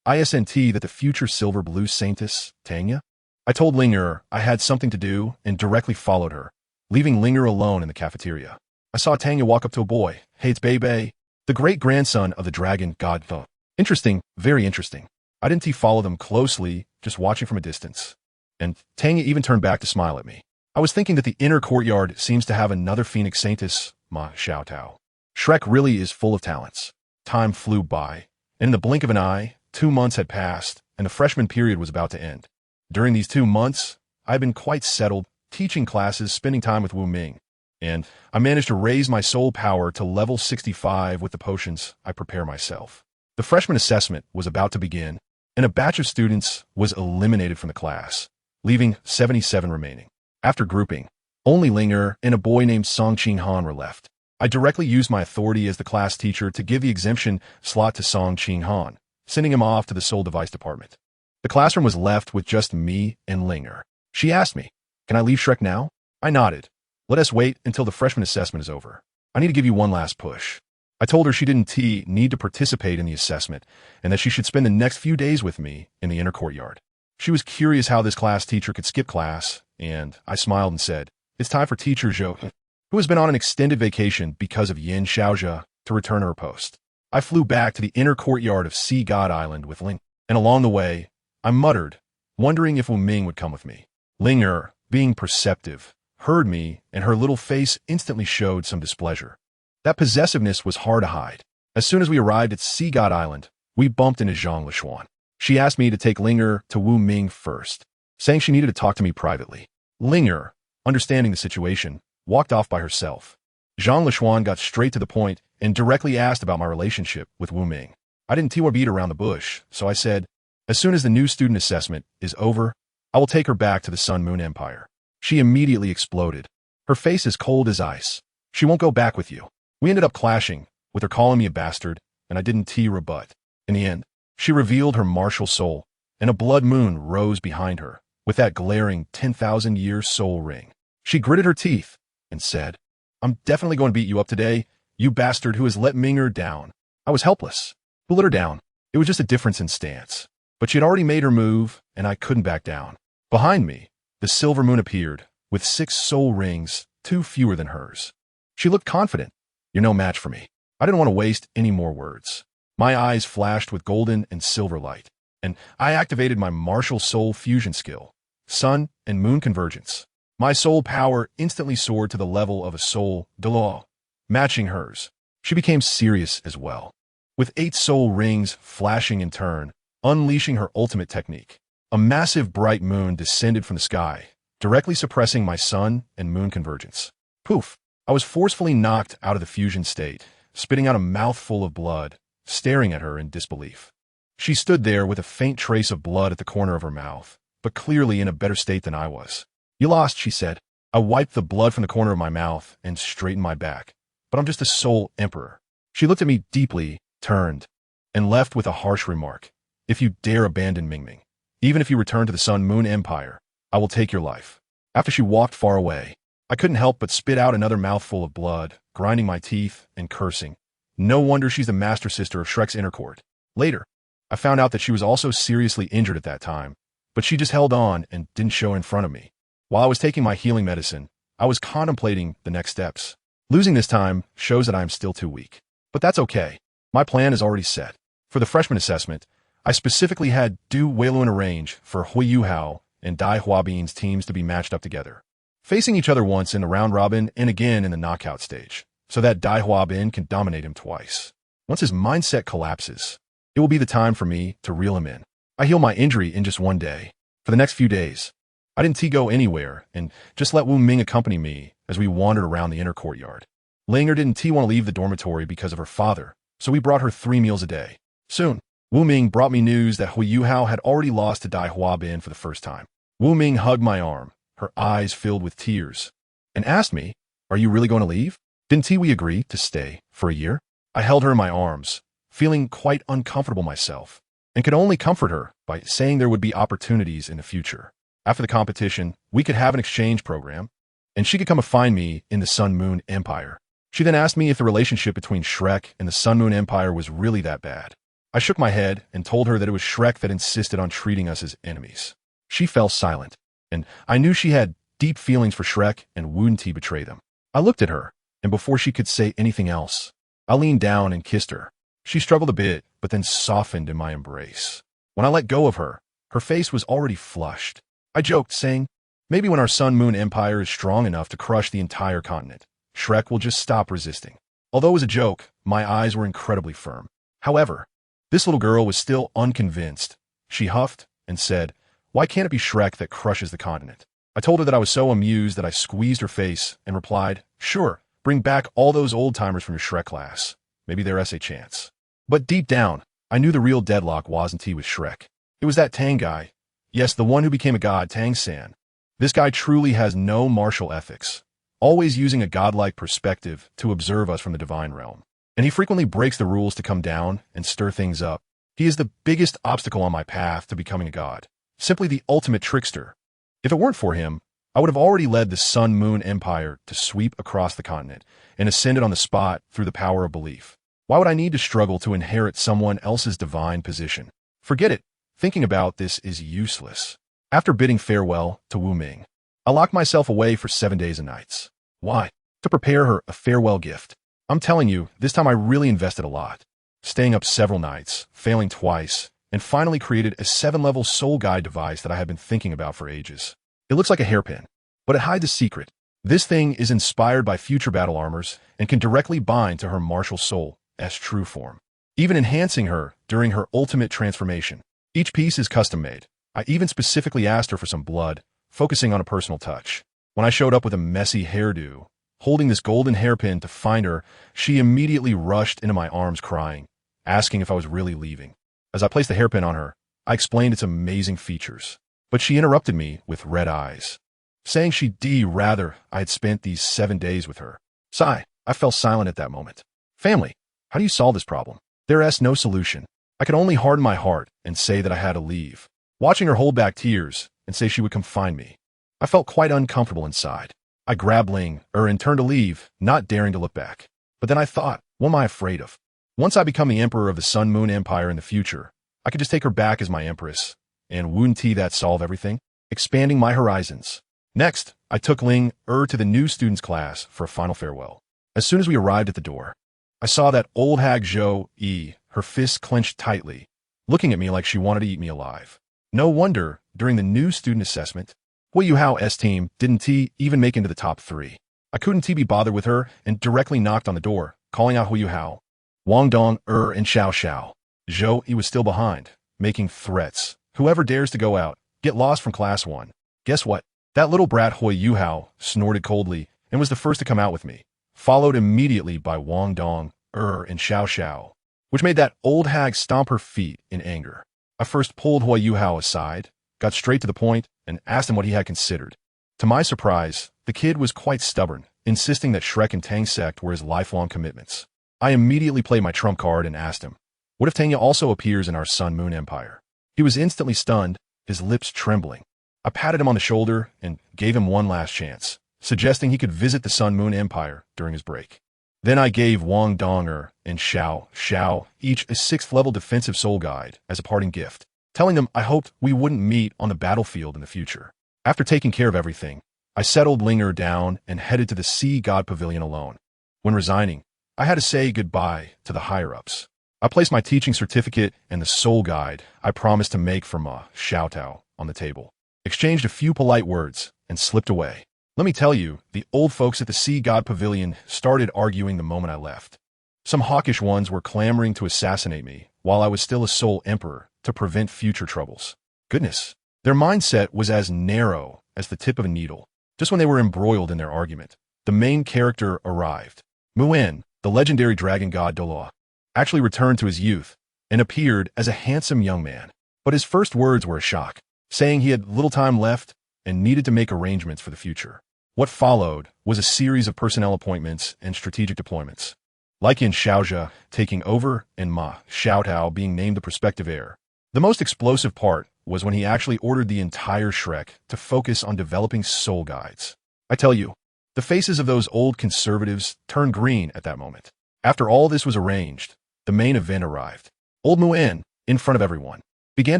Speaker 1: ISNT that the future silver blue saintess, Tanya? I told Linger I had something to do and directly followed her, leaving Linger alone in the cafeteria. I saw Tanya walk up to a boy. "Hey, it's Bei, the great-grandson of the dragon god Douluo." Interesting, very interesting. I didn't follow them closely, just watching from a distance. And Tanya even turned back to smile at me. I was thinking that the inner courtyard seems to have another Phoenix Saintess, Ma Xiaotao. Shrek really is full of talents. Time flew by, and in the blink of an eye, 2 months had passed, and the freshman period was about to end. During these 2 months, I had been quite settled, teaching classes, spending time with Wu Ming, and I managed to raise my soul power to level 65 with the potions I prepare myself. The freshman assessment was about to begin, and a batch of students was eliminated from the class, leaving 77 remaining. After grouping, only Linger and a boy named Song Qing Han were left. I directly used my authority as the class teacher to give the exemption slot to Song Qing Han, sending him off to the Soul Device department. The classroom was left with just me and Linger. She asked me, "Can I leave Shrek now?" I nodded. "Let us wait until the freshman assessment is over. I need to give you one last push." I told her she didn't need to participate in the assessment and that she should spend the next few days with me in the inner courtyard. She was curious how this class teacher could skip class, and I smiled and said, "It's time for Teacher Zhou, who has been on an extended vacation because of Yin Xiaojia, to return to her post." I flew back to the inner courtyard of Sea God Island with Ling, and along the way, I muttered, wondering if Wu Ming would come with me. Linger, being perceptive, heard me, and her little face instantly showed some displeasure. That possessiveness was hard to hide. As soon as we arrived at Sea God Island, we bumped into LinShuang. She asked me to take Linger to Wu Ming first, saying she needed to talk to me privately. Linger, understanding the situation, walked off by herself. LinShuang got straight to the point and directly asked about my relationship with Wu Ming. I didn't beat around the bush, so I said, "As soon as the new student assessment is over, I will take her back to the Sun Moon Empire." She immediately exploded. Her face as cold as ice. "She won't go back with you." We ended up clashing, with her calling me a bastard, and I didn't rebut. In the end, she revealed her martial soul, and a blood moon rose behind her, with that glaring 10,000-year soul ring. She gritted her teeth and said, "I'm definitely going to beat you up today, you bastard who has let Minger down." I was helpless. Who let her down? It was just a difference in stance. But she had already made her move, and I couldn't back down. Behind me, the silver moon appeared, with 6 soul rings, 2 fewer than hers. She looked confident. "You're no match for me." I didn't want to waste any more words. My eyes flashed with golden and silver light, and I activated my martial soul fusion skill, Sun and Moon Convergence. My soul power instantly soared to the level of a soul Douluo, matching hers. She became serious as well, with 8 soul rings flashing in turn, unleashing her ultimate technique. A massive bright moon descended from the sky, directly suppressing my Sun and Moon Convergence. Poof! I was forcefully knocked out of the fusion state, spitting out a mouthful of blood, staring at her in disbelief. She stood there with a faint trace of blood at the corner of her mouth, but clearly in a better state than I was. "You lost," she said. I wiped the blood from the corner of my mouth and straightened my back. "But I'm just a soul emperor." She looked at me deeply, turned, and left with a harsh remark. "If you dare abandon Mingming, even if you return to the Sun Moon Empire, I will take your life." After she walked far away, I couldn't help but spit out another mouthful of blood, grinding my teeth and cursing. No wonder she's the master sister of Shrek's inner court. Later, I found out that she was also seriously injured at that time, but she just held on and didn't show in front of me. While I was taking my healing medicine, I was contemplating the next steps. Losing this time shows that I am still too weak. But that's okay. My plan is already set. For the freshman assessment, I specifically had DaiYueheng arrange for Huiyuhao and DaiYueheng's teams to be matched up together, facing each other once in the round robin and again in the knockout stage, so that DaiYueheng can dominate him twice. Once his mindset collapses, it will be the time for me to reel him in. I heal my injury in just 1 day. For the next few days, I didn't go anywhere and just let Wu Ming accompany me as we wandered around the inner courtyard. Linger didn't want to leave the dormitory because of her father, so we brought her 3 meals a day. Soon, Wu Ming brought me news that Huiyuhao had already lost to DaiYueheng for the first time. Wu Ming hugged my arm, her eyes filled with tears. and asked me, "Are you really going to leave? Didn't we agree to stay for a year?" I held her in my arms, feeling quite uncomfortable myself, and could only comfort her by saying there would be opportunities in the future. After the competition, we could have an exchange program, and she could come and find me in the Sun Moon Empire. She then asked me if the relationship between Shrek and the Sun Moon Empire was really that bad. I shook my head and told her that it was Shrek that insisted on treating us as enemies. She fell silent, and I knew she had deep feelings for Shrek and wouldn't he betray them. I looked at her, and before she could say anything else, I leaned down and kissed her. She struggled a bit, but then softened in my embrace. When I let go of her, her face was already flushed. I joked, saying, "Maybe when our Sun Moon Empire is strong enough to crush the entire continent, Shrek will just stop resisting." Although it was a joke, my eyes were incredibly firm. However, this little girl was still unconvinced. She huffed and said, "Why can't it be Shrek that crushes the continent?" I told her that I was so amused that I squeezed her face and replied, "Sure, bring back all those old-timers from your Shrek class. Maybe there's a chance." But deep down, I knew the real deadlock wasn't with Shrek. It was that Tang guy. Yes, the one who became a god, Tang-san. This guy truly has no martial ethics, always using a godlike perspective to observe us from the divine realm. And he frequently breaks the rules to come down and stir things up. He is the biggest obstacle on my path to becoming a god, simply the ultimate trickster. If it weren't for him, I would have already led the Sun Moon Empire to sweep across the continent and ascended on the spot through the power of belief. Why would I need to struggle to inherit someone else's divine position? Forget it. Thinking about this is useless. After bidding farewell to Wu Ming, I locked myself away for 7 days and nights. Why? To prepare her a farewell gift. I'm telling you, this time I really invested a lot. Staying up several nights, failing twice, and finally created a 7-level soul guide device that I had been thinking about for ages. It looks like a hairpin, but it hides a secret. This thing is inspired by future battle armors and can directly bind to her martial soul's true form, even enhancing her during her ultimate transformation. Each piece is custom-made. I even specifically asked her for some blood, focusing on a personal touch. When I showed up with a messy hairdo, holding this golden hairpin to find her, she immediately rushed into my arms crying, asking if I was really leaving. As I placed the hairpin on her, I explained its amazing features, but she interrupted me with red eyes, saying she'd rather I had spent these 7 days with her. Sigh, I fell silent at that moment. Family, how do you solve this problem? There's no solution. I could only harden my heart and say that I had to leave. Watching her hold back tears and say she would come find me, I felt quite uncomfortable inside. I grabbed Ling, and turned to leave, not daring to look back. But then I thought, what am I afraid of? Once I become the emperor of the Sun Moon Empire in the future, I could just take her back as my empress, and wouldn't that solve everything? Expanding my horizons. Next, I took Ling to the new students' class for a final farewell. As soon as we arrived at the door, I saw that old hag Zhou Yi, her fists clenched tightly, looking at me like she wanted to eat me alive. No wonder, during the new student assessment, DaiYueheng's team didn't even make into the top 3. I couldn't be bothered with her and directly knocked on the door, calling out DaiYueheng, Wang Dong, and Xiao. Zhou Yi was still behind, making threats. Whoever dares to go out, get lost from class 1. Guess what? That little brat DaiYueheng snorted coldly and was the first to come out with me, followed immediately by Wang Dong, and Xiao, which made that old hag stomp her feet in anger. I first pulled DaiYueheng aside, got straight to the point, and asked him what he had considered. To my surprise, the kid was quite stubborn, insisting that Shrek and Tang sect were his lifelong commitments. I immediately played my trump card and asked him, what if Tang also appears in our Sun Moon Empire? He was instantly stunned, his lips trembling. I patted him on the shoulder and gave him one last chance, suggesting he could visit the Sun Moon Empire during his break. Then I gave Wang Donger and Xiao each a 6th-level defensive soul guide as a parting gift, telling them I hoped we wouldn't meet on the battlefield in the future. After taking care of everything, I settled Linger down and headed to the Sea God Pavilion alone. When resigning, I had to say goodbye to the higher-ups. I placed my teaching certificate and the soul guide I promised to make for Ma Xiaotao on the table, exchanged a few polite words, and slipped away. Let me tell you, the old folks at the Sea God Pavilion started arguing the moment I left. Some hawkish ones were clamoring to assassinate me while I was still a soul emperor to prevent future troubles. Goodness, their mindset was as narrow as the tip of a needle. Just when they were embroiled in their argument, the main character arrived. Muin, the legendary dragon god Douluo, actually returned to his youth and appeared as a handsome young man. But his first words were a shock, saying he had little time left and needed to make arrangements for the future. What followed was a series of personnel appointments and strategic deployments. Like in Xiaozhe taking over and Ma Xiaotao being named the prospective heir. The most explosive part was when he actually ordered the entire Shrek to focus on developing soul guides. I tell you, the faces of those old conservatives turned green at that moment. After all this was arranged, the main event arrived. Old Mu'en, in front of everyone, began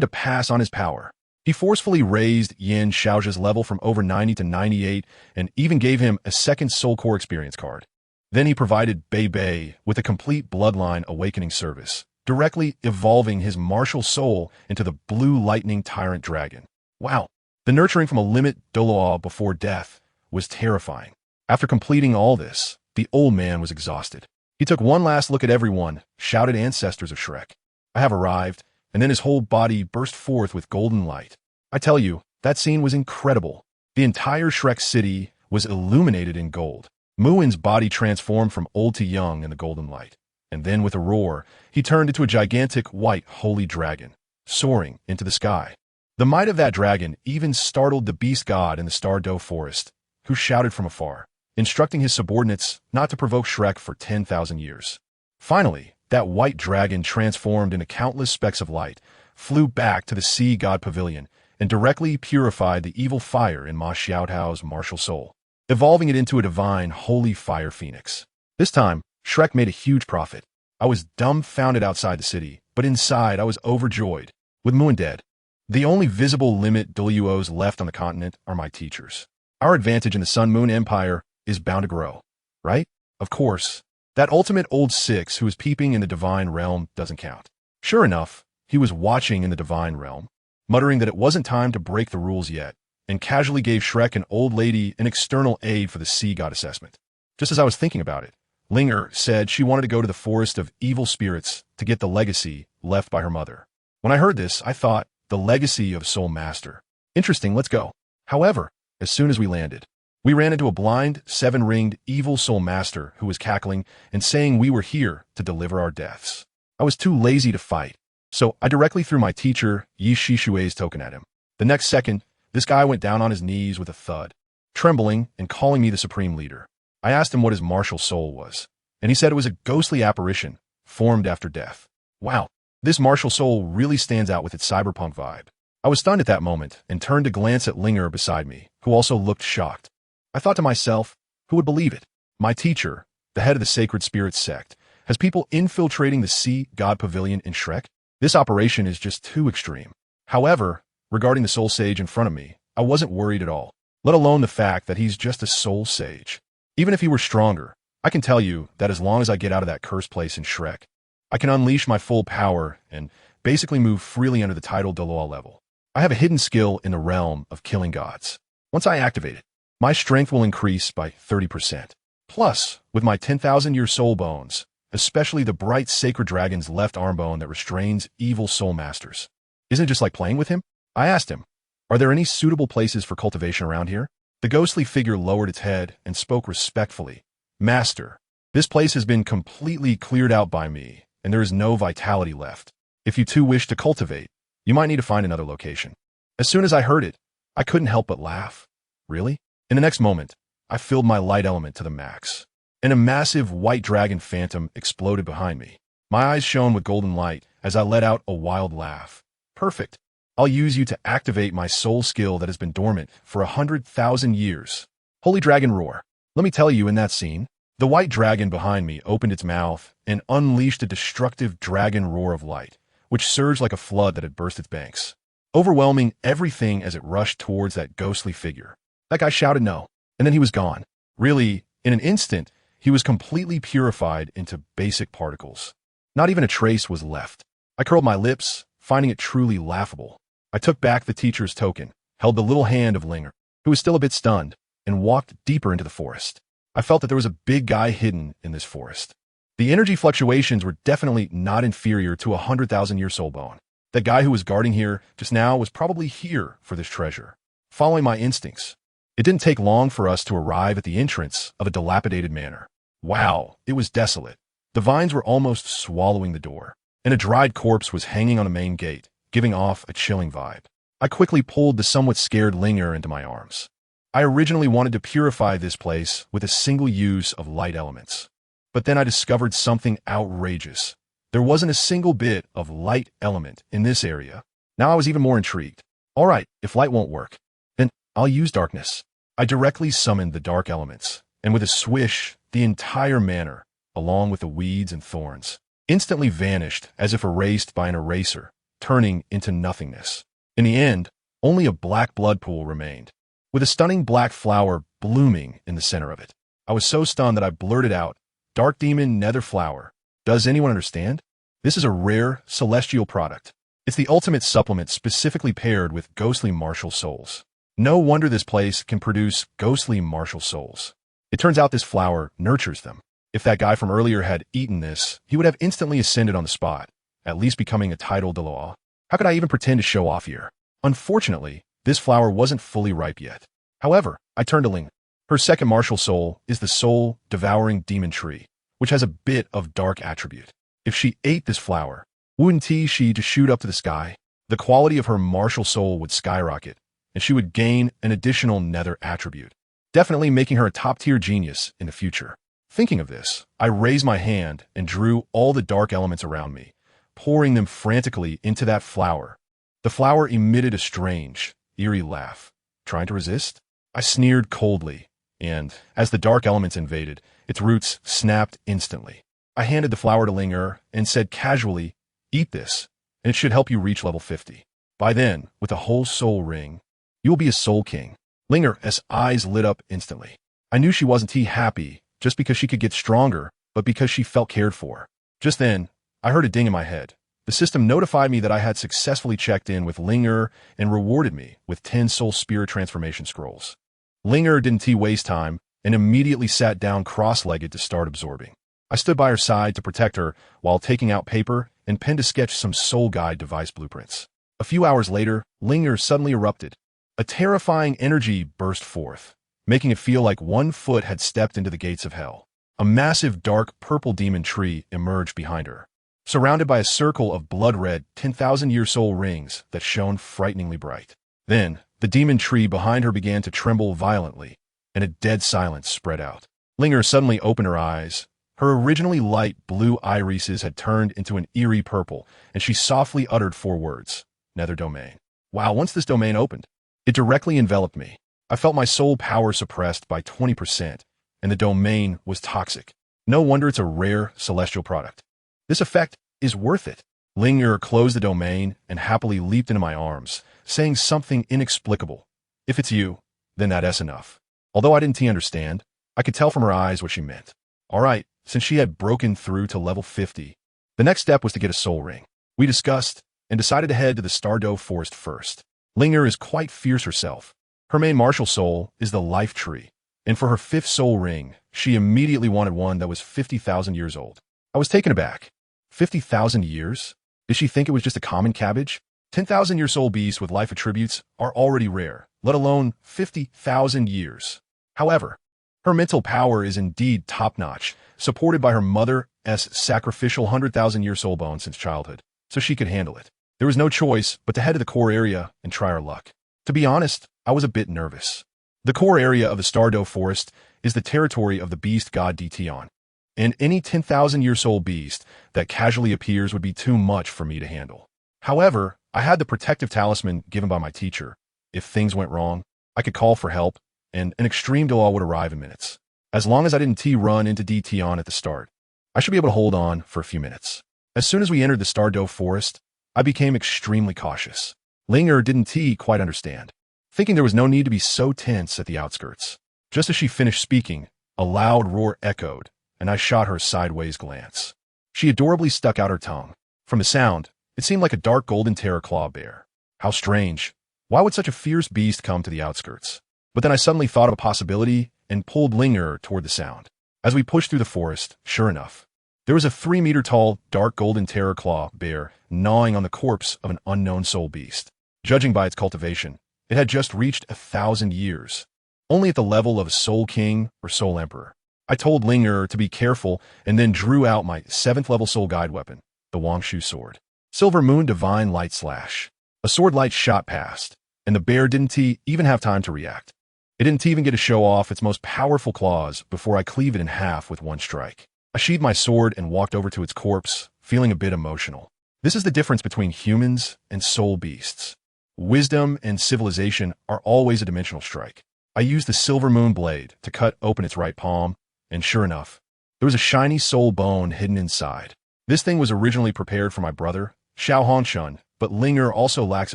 Speaker 1: to pass on his power. He forcefully raised Yin Xiaozhe's level from over 90 to 98 and even gave him a second Soul Core experience card. Then he provided Bei Bei with a complete Bloodline Awakening service, directly evolving his martial soul into the Blue Lightning Tyrant Dragon. Wow, the nurturing from a limit Douluo before death was terrifying. After completing all this, the old man was exhausted. He took one last look at everyone, shouted ancestors of Shrek. I have arrived, and then his whole body burst forth with golden light. I tell you, that scene was incredible. The entire Shrek city was illuminated in gold. Mu'en's body transformed from old to young in the golden light. And then with a roar, he turned into a gigantic white holy dragon, soaring into the sky. The might of that dragon even startled the beast god in the Star Doe forest, who shouted from afar, instructing his subordinates not to provoke Shrek for 10,000 years. Finally, that white dragon transformed into countless specks of light, flew back to the sea god pavilion, and directly purified the evil fire in Ma Xiaotao's martial soul, evolving it into a divine holy fire phoenix. This time, Shrek made a huge profit. I was dumbfounded outside the city, but inside I was overjoyed. With Moon dead, the only visible limit Douluos left on the continent are my teachers. Our advantage in the Sun-Moon Empire is bound to grow, right? Of course, that ultimate old six who was peeping in the divine realm doesn't count. Sure enough, he was watching in the divine realm, muttering that it wasn't time to break the rules yet, and casually gave Shrek and old lady an external aid for the sea god assessment. Just as I was thinking about it, Linger said she wanted to go to the forest of evil spirits to get the legacy left by her mother. When I heard this, I thought, the legacy of Soul Master. Interesting, let's go. However, as soon as we landed, we ran into a blind, seven-ringed, evil Soul Master who was cackling and saying we were here to deliver our deaths. I was too lazy to fight, so I directly threw my teacher Ye Xishui's token at him. The next second, this guy went down on his knees with a thud, trembling and calling me the supreme leader. I asked him what his martial soul was, and he said it was a ghostly apparition formed after death. Wow, this martial soul really stands out with its cyberpunk vibe. I was stunned at that moment and turned to glance at Linger beside me, who also looked shocked. I thought to myself, who would believe it? My teacher, the head of the Sacred Spirits sect, has people infiltrating the Sea God Pavilion in Shrek? This operation is just too extreme. However, regarding the Soul Sage in front of me, I wasn't worried at all, let alone the fact that he's just a Soul Sage. Even if he were stronger, I can tell you that as long as I get out of that cursed place in Shrek, I can unleash my full power and basically move freely under the title Douluo level. I have a hidden skill in the realm of killing gods. Once I activate it, my strength will increase by 30%. Plus, with my 10,000-year soul bones, especially the bright sacred dragon's left arm bone that restrains evil soul masters. Isn't it just like playing with him? I asked him, are there any suitable places for cultivation around here? The ghostly figure lowered its head and spoke respectfully. Master, this place has been completely cleared out by me, and there is no vitality left. If you too wish to cultivate, you might need to find another location. As soon as I heard it, I couldn't help but laugh. Really? In the next moment, I filled my light element to the max, and a massive white dragon phantom exploded behind me. My eyes shone with golden light as I let out a wild laugh. Perfect. I'll use you to activate my soul skill that has been dormant for 100,000 years. Holy Dragon Roar. Let me tell you, in that scene, the white dragon behind me opened its mouth and unleashed a destructive dragon roar of light, which surged like a flood that had burst its banks, overwhelming everything as it rushed towards that ghostly figure. That guy shouted no, and then he was gone. Really, in an instant, he was completely purified into basic particles. Not even a trace was left. I curled my lips, finding it truly laughable. I took back the teacher's token, held the little hand of Linger, who was still a bit stunned, and walked deeper into the forest. I felt that there was a big guy hidden in this forest. The energy fluctuations were definitely not inferior to a 100,000-year soul bone. That guy who was guarding here just now was probably here for this treasure. Following my instincts, it didn't take long for us to arrive at the entrance of a dilapidated manor. Wow, it was desolate. The vines were almost swallowing the door, and a dried corpse was hanging on the main gate, giving off a chilling vibe. I quickly pulled the somewhat scared Linger into my arms. I originally wanted to purify this place with a single use of light elements. But then I discovered something outrageous. There wasn't a single bit of light element in this area. Now I was even more intrigued. All right, if light won't work, then I'll use darkness. I directly summoned the dark elements, and with a swish, the entire manor, along with the weeds and thorns, instantly vanished as if erased by an eraser, turning into nothingness. In the end, only a black blood pool remained, with a stunning black flower blooming in the center of it. I was so stunned that I blurted out, "Dark Demon Nether Flower. Does anyone understand? This is a rare, celestial product. It's the ultimate supplement specifically paired with ghostly martial souls. No wonder this place can produce ghostly martial souls. It turns out this flower nurtures them. If that guy from earlier had eaten this, he would have instantly ascended on the spot, at least becoming a title Douluo. How could I even pretend to show off here? Unfortunately, this flower wasn't fully ripe yet. However, I turned to Ling. Her second martial soul is the soul-devouring demon tree, which has a bit of dark attribute. If she ate this flower, wouldn't she just shoot up to the sky? The quality of her martial soul would skyrocket, and she would gain an additional nether attribute, definitely making her a top-tier genius in the future. Thinking of this, I raised my hand and drew all the dark elements around me, pouring them frantically into that flower. The flower emitted a strange, eerie laugh. Trying to resist? I sneered coldly, and, as the dark elements invaded, its roots snapped instantly. I handed the flower to Ling and said casually, "Eat this, and it should help you reach level 50. By then, with a whole soul ring, you will be a soul king." Linger's eyes lit up instantly. I knew she wasn't happy just because she could get stronger, but because she felt cared for. Just then, I heard a ding in my head. The system notified me that I had successfully checked in with Linger and rewarded me with 10 soul spirit transformation scrolls. Linger didn't waste time and immediately sat down cross-legged to start absorbing. I stood by her side to protect her while taking out paper and pen to sketch some soul guide device blueprints. A few hours later, Linger suddenly erupted. A terrifying energy burst forth, making it feel like one foot had stepped into the gates of hell. A massive dark purple demon tree emerged behind her, surrounded by a circle of blood-red 10,000-year soul rings that shone frighteningly bright. Then, the demon tree behind her began to tremble violently, and a dead silence spread out. Linger suddenly opened her eyes. Her originally light blue irises had turned into an eerie purple, and she softly uttered 4 words, "Nether Domain." Wow, once this domain opened, it directly enveloped me. I felt my soul power suppressed by 20%, and the domain was toxic. No wonder it's a rare celestial product. This effect is worth it. Linger closed the domain and happily leaped into my arms, saying something inexplicable. "If it's you, then that's enough." Although I didn't understand, I could tell from her eyes what she meant. All right, since she had broken through to level 50, the next step was to get a soul ring. We discussed and decided to head to the Douluo Forest first. Linger is quite fierce herself. Her main martial soul is the life tree, and for her 5th soul ring, she immediately wanted one that was 50,000 years old. I was taken aback. 50,000 years? Did she think it was just a common cabbage? 10,000-year soul beasts with life attributes are already rare, let alone 50,000 years. However, her mental power is indeed top-notch, supported by her mother's sacrificial 100,000-year soul bone since childhood, so she could handle it. There was no choice but to head to the core area and try our luck. To be honest, I was a bit nervous. The core area of the Douluo Forest is the territory of the beast god Ye Xishui, and any 10,000-year soul beast that casually appears would be too much for me to handle. However, I had the protective talisman given by my teacher. If things went wrong, I could call for help, and an extreme Douluo would arrive in minutes. As long as I didn't run into Ye Xishui at the start, I should be able to hold on for a few minutes. As soon as we entered the Douluo Forest, I became extremely cautious. Linger didn't quite understand, thinking there was no need to be so tense at the outskirts. Just as she finished speaking, a loud roar echoed, and I shot her a sideways glance. She adorably stuck out her tongue. From the sound, it seemed like a dark golden terror claw bear. How strange. Why would such a fierce beast come to the outskirts? But then I suddenly thought of a possibility and pulled Linger toward the sound. As we pushed through the forest, sure enough, there was a 3-meter-tall, dark golden terror claw bear gnawing on the corpse of an unknown soul beast. Judging by its cultivation, it had just reached 1,000 years, only at the level of a soul king or soul emperor. I told Linger to be careful and then drew out my 7th-level soul guide weapon, the Wangshu sword. Silver Moon Divine Light Slash. A sword light shot past, and the bear didn't even have time to react. It didn't even get to show off its most powerful claws before I cleave it in half with one strike. I sheathed my sword and walked over to its corpse, feeling a bit emotional. This is the difference between humans and soul beasts. Wisdom and civilization are always a dimensional strike. I used the silver moon blade to cut open its right palm, and sure enough, there was a shiny soul bone hidden inside. This thing was originally prepared for my brother, Xiao Hongshun, but Linger also lacks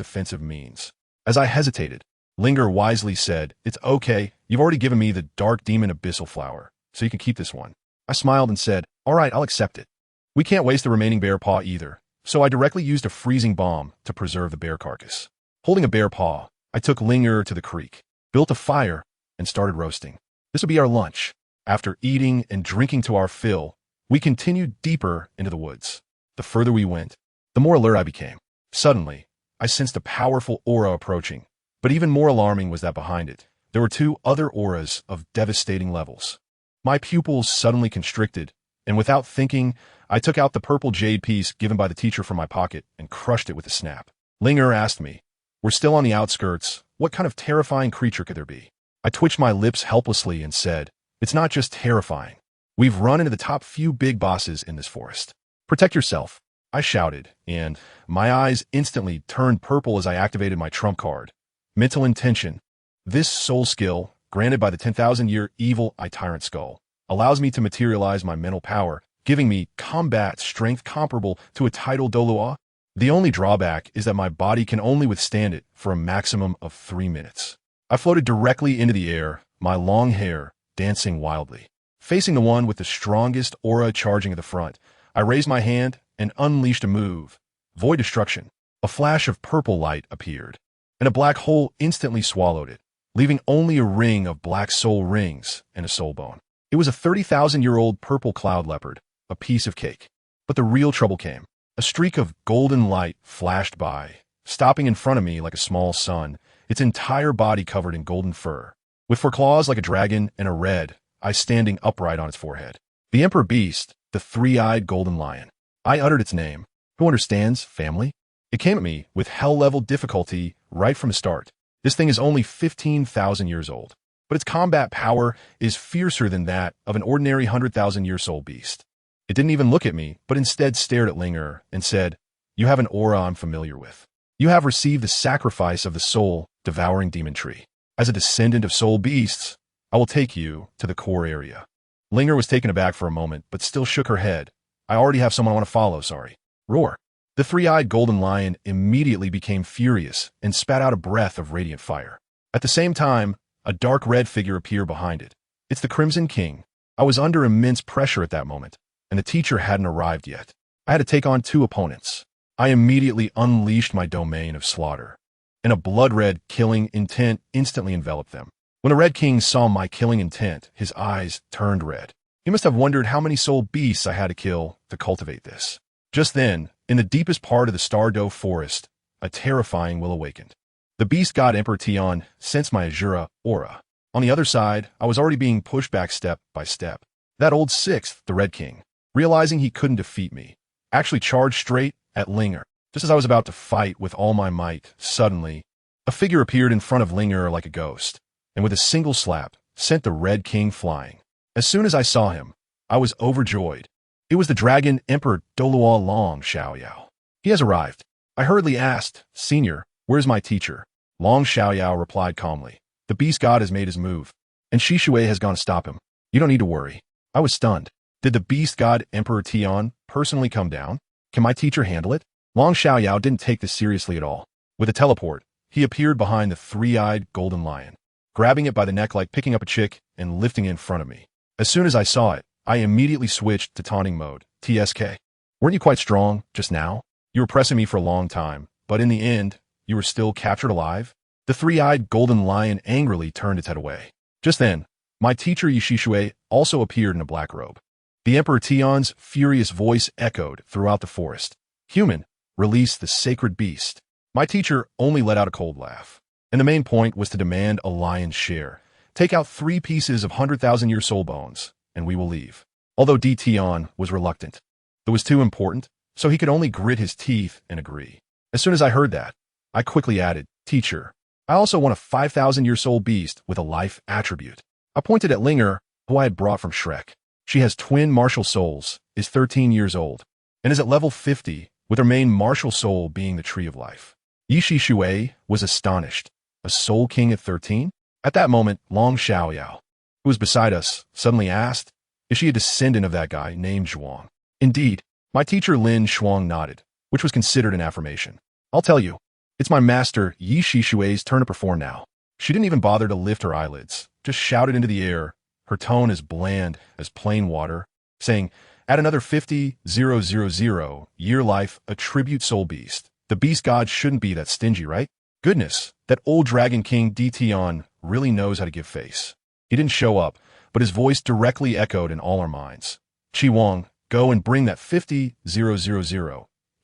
Speaker 1: offensive means. As I hesitated, Linger wisely said, "It's okay, you've already given me the dark demon abyssal flower, so you can keep this one." I smiled and said, "All right, I'll accept it." We can't waste the remaining bear paw either, so I directly used a freezing bomb to preserve the bear carcass. Holding a bear paw, I took Linger to the creek, built a fire, and started roasting. This would be our lunch. After eating and drinking to our fill, we continued deeper into the woods. The further we went, the more alert I became. Suddenly, I sensed a powerful aura approaching, but even more alarming was that behind it, there were two other auras of devastating levels. My pupils suddenly constricted, and without thinking, I took out the purple jade piece given by the teacher from my pocket and crushed it with a snap. Linger asked me, "We're still on the outskirts. What kind of terrifying creature could there be?" I twitched my lips helplessly and said, "It's not just terrifying. We've run into the top few big bosses in this forest. Protect yourself," I shouted, and my eyes instantly turned purple as I activated my trump card. Mental Intention. This soul skill, granted by the 10,000-year evil eye tyrant skull, allows me to materialize my mental power, giving me combat strength comparable to a tidal Douluo. The only drawback is that my body can only withstand it for a maximum of 3 minutes. I floated directly into the air, my long hair dancing wildly. Facing the one with the strongest aura charging at the front, I raised my hand and unleashed a move, Void Destruction. A flash of purple light appeared, and a black hole instantly swallowed it, leaving only a ring of black soul rings and a soul bone. It was a 30,000-year-old purple cloud leopard, a piece of cake. But the real trouble came. A streak of golden light flashed by, stopping in front of me like a small sun, its entire body covered in golden fur, with four claws like a dragon and a red eye standing upright on its forehead. The Emperor Beast, the three-eyed golden lion. I uttered its name. Who understands, family? It came at me with hell-level difficulty right from the start. This thing is only 15,000 years old, but its combat power is fiercer than that of an ordinary 100,000-year soul beast. It didn't even look at me, but instead stared at Linger and said, "You have an aura I'm familiar with. You have received the sacrifice of the soul-devouring demon tree. As a descendant of soul beasts, I will take you to the core area." Linger was taken aback for a moment, but still shook her head. "I already have someone I want to follow, sorry." Roar. The three-eyed golden lion immediately became furious and spat out a breath of radiant fire. At the same time, a dark red figure appeared behind it. It's the Crimson King. I was under immense pressure at that moment, and the teacher hadn't arrived yet. I had to take on two opponents. I immediately unleashed my domain of slaughter, and a blood-red killing intent instantly enveloped them. When the Red King saw my killing intent, his eyes turned red. He must have wondered how many soul beasts I had to kill to cultivate this. Just then, in the deepest part of the Stardoe forest, a terrifying will awakened. The beast god Emperor Tian sensed my Azura aura. On the other side, I was already being pushed back step by step. That old sixth, the Red King, realizing he couldn't defeat me, actually charged straight at Linger. Just as I was about to fight with all my might, suddenly, a figure appeared in front of Linger like a ghost, and with a single slap, sent the Red King flying. As soon as I saw him, I was overjoyed. It was the dragon Emperor Douluo Long Xiaoyao. He has arrived. I hurriedly asked, "Senior, where's my teacher?" Long Xiaoyao replied calmly, "The beast god has made his move, and Xishui has gone to stop him. You don't need to worry." I was stunned. Did the beast god Emperor Tian personally come down? Can my teacher handle it? Long Xiaoyao didn't take this seriously at all. With a teleport, he appeared behind the three-eyed golden lion, grabbing it by the neck like picking up a chick and lifting it in front of me. As soon as I saw it, I immediately switched to taunting mode. "TSK. Weren't you quite strong just now? You were pressing me for a long time, but in the end, you were still captured alive?" The three-eyed golden lion angrily turned its head away. Just then, my teacher Ye Xishui also appeared in a black robe. The Emperor Tian's furious voice echoed throughout the forest. "Human, release the sacred beast." My teacher only let out a cold laugh, and the main point was to demand a lion's share. "Take out 3 pieces of 100,000-year soul bones, and we will leave." Although Di Tian was reluctant. It was too important, so he could only grit his teeth and agree. As soon as I heard that, I quickly added, "Teacher, I also want a 5,000-year soul beast with a life attribute. I pointed at Ling, who I had brought from Shrek. She has twin martial souls, is 13 years old, and is at level 50, with her main martial soul being the Tree of Life. Ye Xishui was astonished. A soul king at 13? At that moment, LinShuang, who was beside us, suddenly asked, is she a descendant of that guy named Zhuang? Indeed, my teacher LinShuang nodded, which was considered an affirmation. I'll tell you, it's my master Ye Xishui's turn to perform now. She didn't even bother to lift her eyelids, just shouted into the air, her tone as bland as plain water, saying, add another 50,000 year life, a tribute soul beast. The beast god shouldn't be that stingy, right? Goodness, that old dragon king DTon really knows how to give face. He didn't show up, but his voice directly echoed in all our minds. Qi Wang, go and bring that 50,000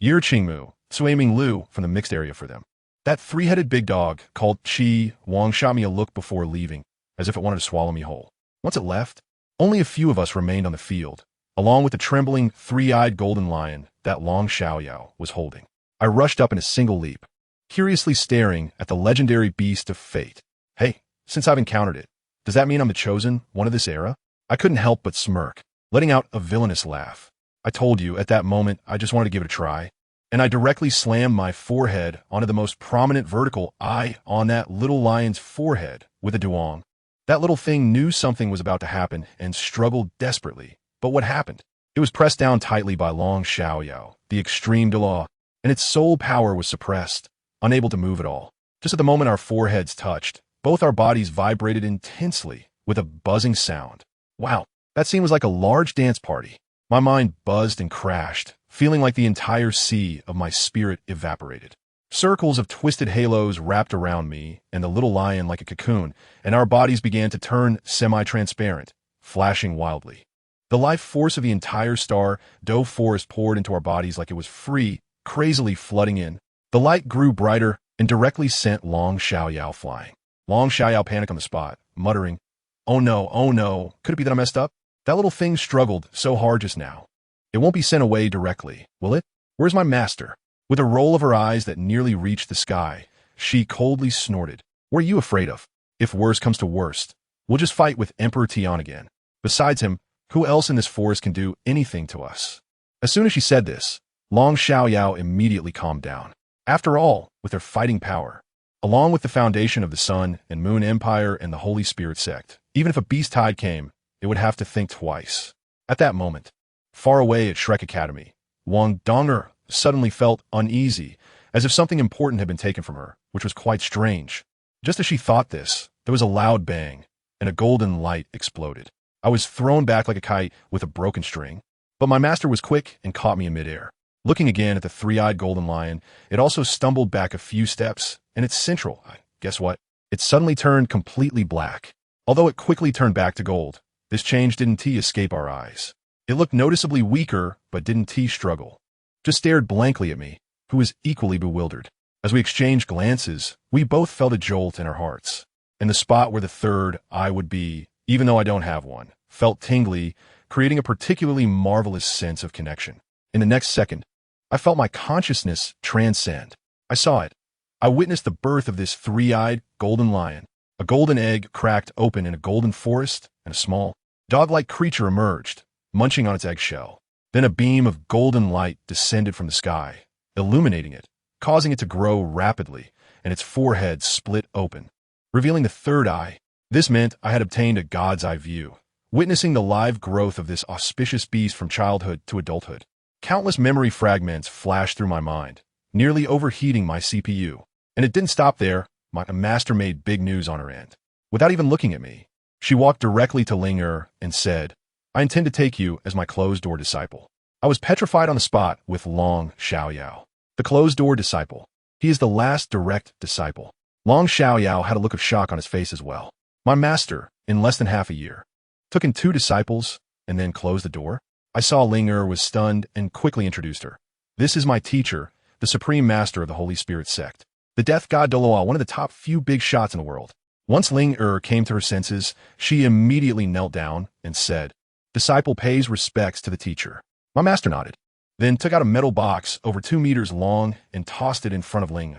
Speaker 1: year Qingmu, Suiming Lu from the mixed area for them. That three-headed big dog called Qi Wang shot me a look before leaving, as if it wanted to swallow me whole. Once it left, only a few of us remained on the field, along with the trembling, three-eyed golden lion that LinShuang was holding. I rushed up in a single leap, curiously staring at the legendary beast of fate. Hey, since I've encountered it, does that mean I'm the chosen one of this era? I couldn't help but smirk, letting out a villainous laugh. I told you, at that moment, I just wanted to give it a try, and I directly slammed my forehead onto the most prominent vertical eye on that little lion's forehead with a duong. That little thing knew something was about to happen and struggled desperately. But what happened? It was pressed down tightly by LinShuang, the extreme Douluo, and its soul power was suppressed, unable to move at all. Just at the moment our foreheads touched, both our bodies vibrated intensely with a buzzing sound. Wow, that scene was like a large dance party. My mind buzzed and crashed, feeling like the entire sea of my spirit evaporated. Circles of twisted halos wrapped around me and the little lion like a cocoon, and our bodies began to turn semi-transparent, flashing wildly. The life force of the entire star Doe forest poured into our bodies like it was free, crazily flooding in. The light grew brighter and directly sent LinShuang flying. LinShuang panicked on the spot, muttering, oh no, could it be that I messed up? That little thing struggled so hard just now. It won't be sent away directly, will it? Where's my master? With a roll of her eyes that nearly reached the sky, she coldly snorted. What are you afraid of? If worse comes to worst, we'll just fight with Emperor Tian again. Besides him, who else in this forest can do anything to us? As soon as she said this, LinShuang immediately calmed down. After all, with her fighting power, along with the foundation of the Sun and Moon Empire and the Holy Spirit sect, even if a beast tide came, it would have to think twice. At that moment, far away at Shrek Academy, Wang Dong suddenly felt uneasy, as if something important had been taken from her, which was quite strange. Just as she thought this, there was a loud bang, and a golden light exploded. I was thrown back like a kite with a broken string, but my master was quick and caught me in midair. Looking again at the three-eyed golden lion, it also stumbled back a few steps, and its central, guess what? It suddenly turned completely black. Although it quickly turned back to gold, this change didn't escape our eyes. It looked noticeably weaker, but didn't struggle. Just stared blankly at me, who was equally bewildered. As we exchanged glances, we both felt a jolt in our hearts. And the spot where the third eye would be, even though I don't have one, felt tingly, creating a particularly marvelous sense of connection. In the next second, I felt my consciousness transcend. I saw it. I witnessed the birth of this three-eyed golden lion. A golden egg cracked open in a golden forest, and a small, dog-like creature emerged, munching on its eggshell. Then a beam of golden light descended from the sky, illuminating it, causing it to grow rapidly, and its forehead split open, revealing the third eye. This meant I had obtained a god's eye view, witnessing the live growth of this auspicious beast from childhood to adulthood. Countless memory fragments flashed through my mind, nearly overheating my CPU. And it didn't stop there. My master made big news on her end. Without even looking at me, she walked directly to Ling and said, I intend to take you as my closed-door disciple. I was petrified on the spot with LinShuang. The closed-door disciple. He is the last direct disciple. LinShuang had a look of shock on his face as well. My master, in less than half a year, took in 2 disciples and then closed the door. I saw Ling was stunned and quickly introduced her. This is my teacher, the supreme master of the Holy Spirit sect. The Death God Douluo, one of the top few big shots in the world. Once Ling came to her senses, she immediately knelt down and said, Disciple pays respects to the teacher. My master nodded, then took out a metal box over 2 meters long and tossed it in front of Ling.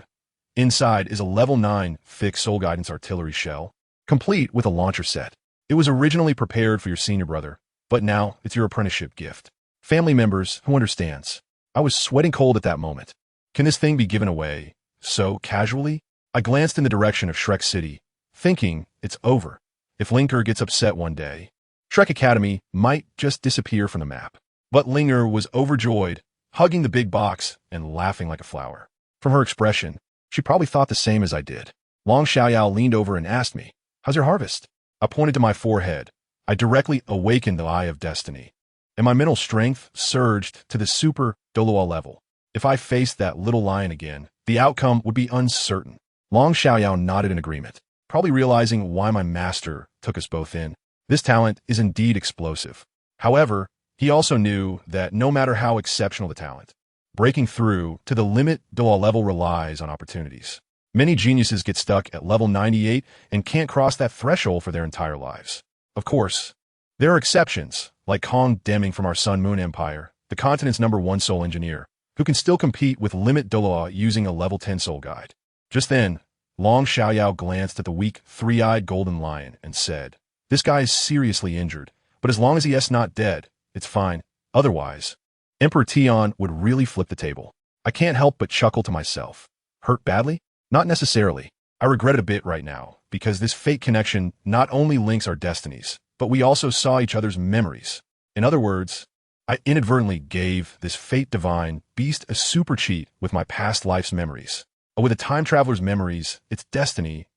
Speaker 1: Inside is a level 9 fixed soul guidance artillery shell, complete with a launcher set. It was originally prepared for your senior brother, but now it's your apprenticeship gift. Family members, who understands? I was sweating cold at that moment. Can this thing be given away so casually? I glanced in the direction of Shrek City, thinking it's over. If Linker gets upset one day, Shrek Academy might just disappear from the map. But Linger was overjoyed, hugging the big box and laughing like a flower. From her expression, she probably thought the same as I did. Long Xiaoyao leaned over and asked me, "How's your harvest?" I pointed to my forehead. I directly awakened the Eye of Destiny, and my mental strength surged to the super Douluo level. If I faced that little lion again, the outcome would be uncertain. Long Xiaoyao nodded in agreement, probably realizing why my master took us both in. This talent is indeed explosive. However, he also knew that no matter how exceptional the talent, breaking through to the limit Douluo level relies on opportunities. Many geniuses get stuck at level 98 and can't cross that threshold for their entire lives. Of course, there are exceptions, like Kong Deming from our Sun Moon Empire, the continent's #1 soul engineer, who can still compete with limit Douluo using a level 10 soul guide. Just then, Long Xiaoyao glanced at the weak, three-eyed golden lion and said, "This guy is seriously injured, but as long as he is not dead, it's fine. Otherwise, Emperor Tian would really flip the table." I can't help but chuckle to myself. Hurt badly? Not necessarily. I regret it a bit right now, because this fate connection not only links our destinies, but we also saw each other's memories. In other words, I inadvertently gave this fate divine beast a super cheat with my past life's memories. With a time traveler's memories, its destiny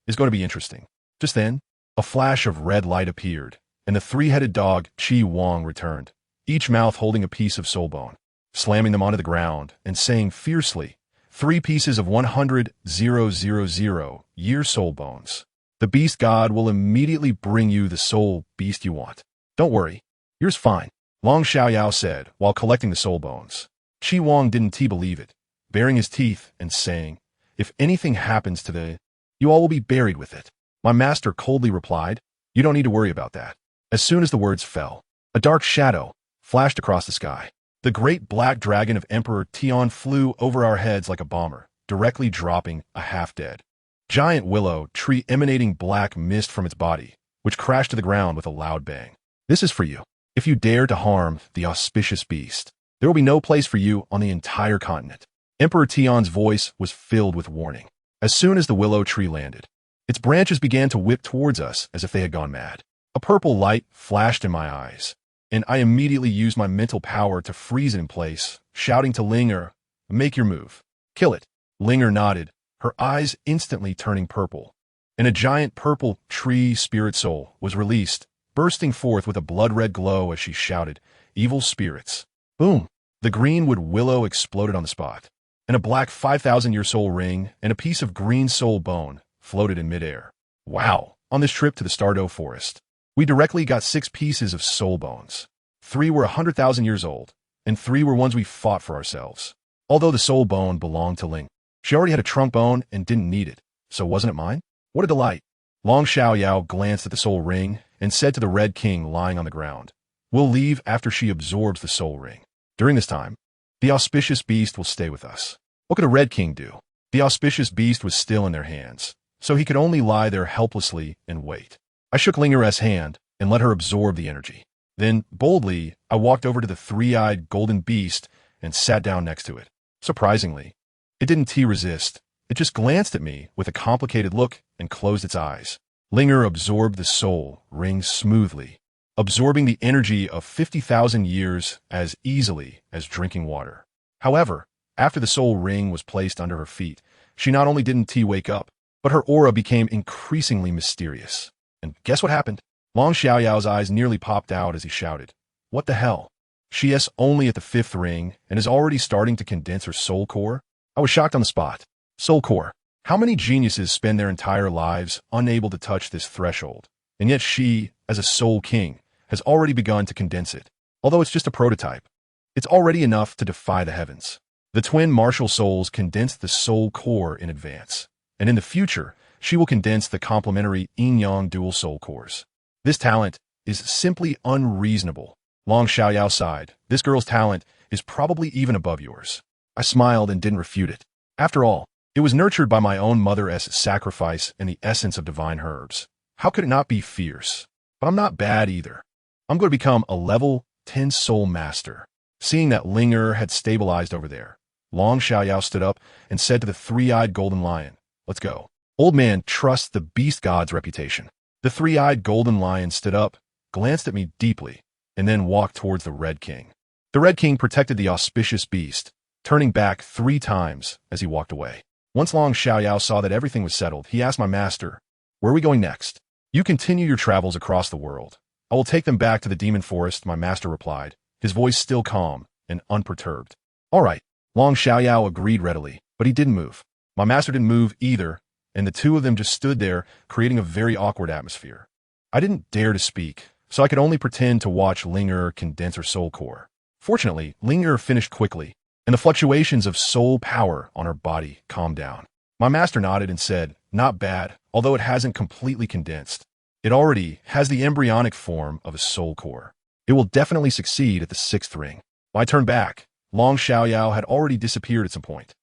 Speaker 1: is going to be interesting. Just then, a flash of red light appeared, and the three-headed dog Qi Wang returned, each mouth holding a piece of soul bone, slamming them onto the ground and saying fiercely, "3 pieces of 100,000 year soul bones. The beast god will immediately bring you the soul beast you want. Don't worry, yours fine," Long Xiaoyao said while collecting the soul bones. Qi Wang didn't believe it, baring his teeth and saying, "If anything happens to you all will be buried with it." My master coldly replied, "You don't need to worry about that." As soon as the words fell, a dark shadow flashed across the sky. The great black dragon of Emperor Tian flew over our heads like a bomber, directly dropping a half-dead giant willow tree emanating black mist from its body, which crashed to the ground with a loud bang. "This is for you. If you dare to harm the auspicious beast, there will be no place for you on the entire continent." Emperor Tian's voice was filled with warning. As soon as the willow tree landed, its branches began to whip towards us as if they had gone mad. A purple light flashed in my eyes, and I immediately used my mental power to freeze it in place, shouting to Linger, "Make your move. Kill it." Linger nodded, her eyes instantly turning purple, and a giant purple tree spirit soul was released, bursting forth with a blood-red glow as she shouted, "Evil spirits." Boom! The greenwood willow exploded on the spot, and a black 5,000-year soul ring and a piece of green soul bone floated in midair. Wow! On this trip to the Stardow Forest, we directly got 6 pieces of soul bones. 3 were 100,000 years old, and 3 were ones we fought for ourselves. Although the soul bone belonged to Ling, she already had a trunk bone and didn't need it, so wasn't it mine? What a delight! Long Xiaoyao glanced at the soul ring and said to the Red King lying on the ground, "We'll leave after she absorbs the soul ring. During this time, the auspicious beast will stay with us." What could a Red King do? The auspicious beast was still in their hands, so he could only lie there helplessly and wait. I shook Linger's hand and let her absorb the energy. Then, boldly, I walked over to the three-eyed golden beast and sat down next to it. Surprisingly, it didn't resist. It just glanced at me with a complicated look and closed its eyes. Linger absorbed the soul ring smoothly, absorbing the energy of 50,000 years as easily as drinking water. However, after the soul ring was placed under her feet, she not only didn't wake up, but her aura became increasingly mysterious. And guess what happened? Long Xiaoyao's eyes nearly popped out as he shouted, "What the hell? She is only at the 5th ring and is already starting to condense her soul core?" I was shocked on the spot. Soul core. How many geniuses spend their entire lives unable to touch this threshold? And yet she, as a soul king, has already begun to condense it. Although it's just a prototype, it's already enough to defy the heavens. The twin martial souls condensed the soul core in advance, and in the future, she will condense the complementary yin-yang dual soul cores. This talent is simply unreasonable. Long Xiaoyao sighed. This girl's talent is probably even above yours. I smiled and didn't refute it. After all, It was nurtured by my own mother's sacrifice and the essence of divine herbs. How could it not be fierce? But I'm not bad either. I'm going to become a level 10 soul master. Seeing that Linger had stabilized over there, Long Xiaoyao stood up and said to the three-eyed golden lion, "Let's go." Old man trusts the beast god's reputation. The three-eyed golden lion stood up, glanced at me deeply, and then walked towards the Red King. The Red King protected the auspicious beast, turning back 3 times as he walked away. Once Long Xiaoyao saw that everything was settled, he asked my master, "Where are we going next?" "You continue your travels across the world. I will take them back to the demon forest," my master replied, his voice still calm and unperturbed. "All right." Long Xiaoyao agreed readily, but he didn't move. My master didn't move either, and the two of them just stood there, creating a very awkward atmosphere. I didn't dare to speak, so I could only pretend to watch Linger condense her soul core. Fortunately, Linger finished quickly, and the fluctuations of soul power on her body calmed down. My master nodded and said, "Not bad, although it hasn't completely condensed. It already has the embryonic form of a soul core. It will definitely succeed at the 6th ring." When I turned back, Long Xiaoyao had already disappeared at some point.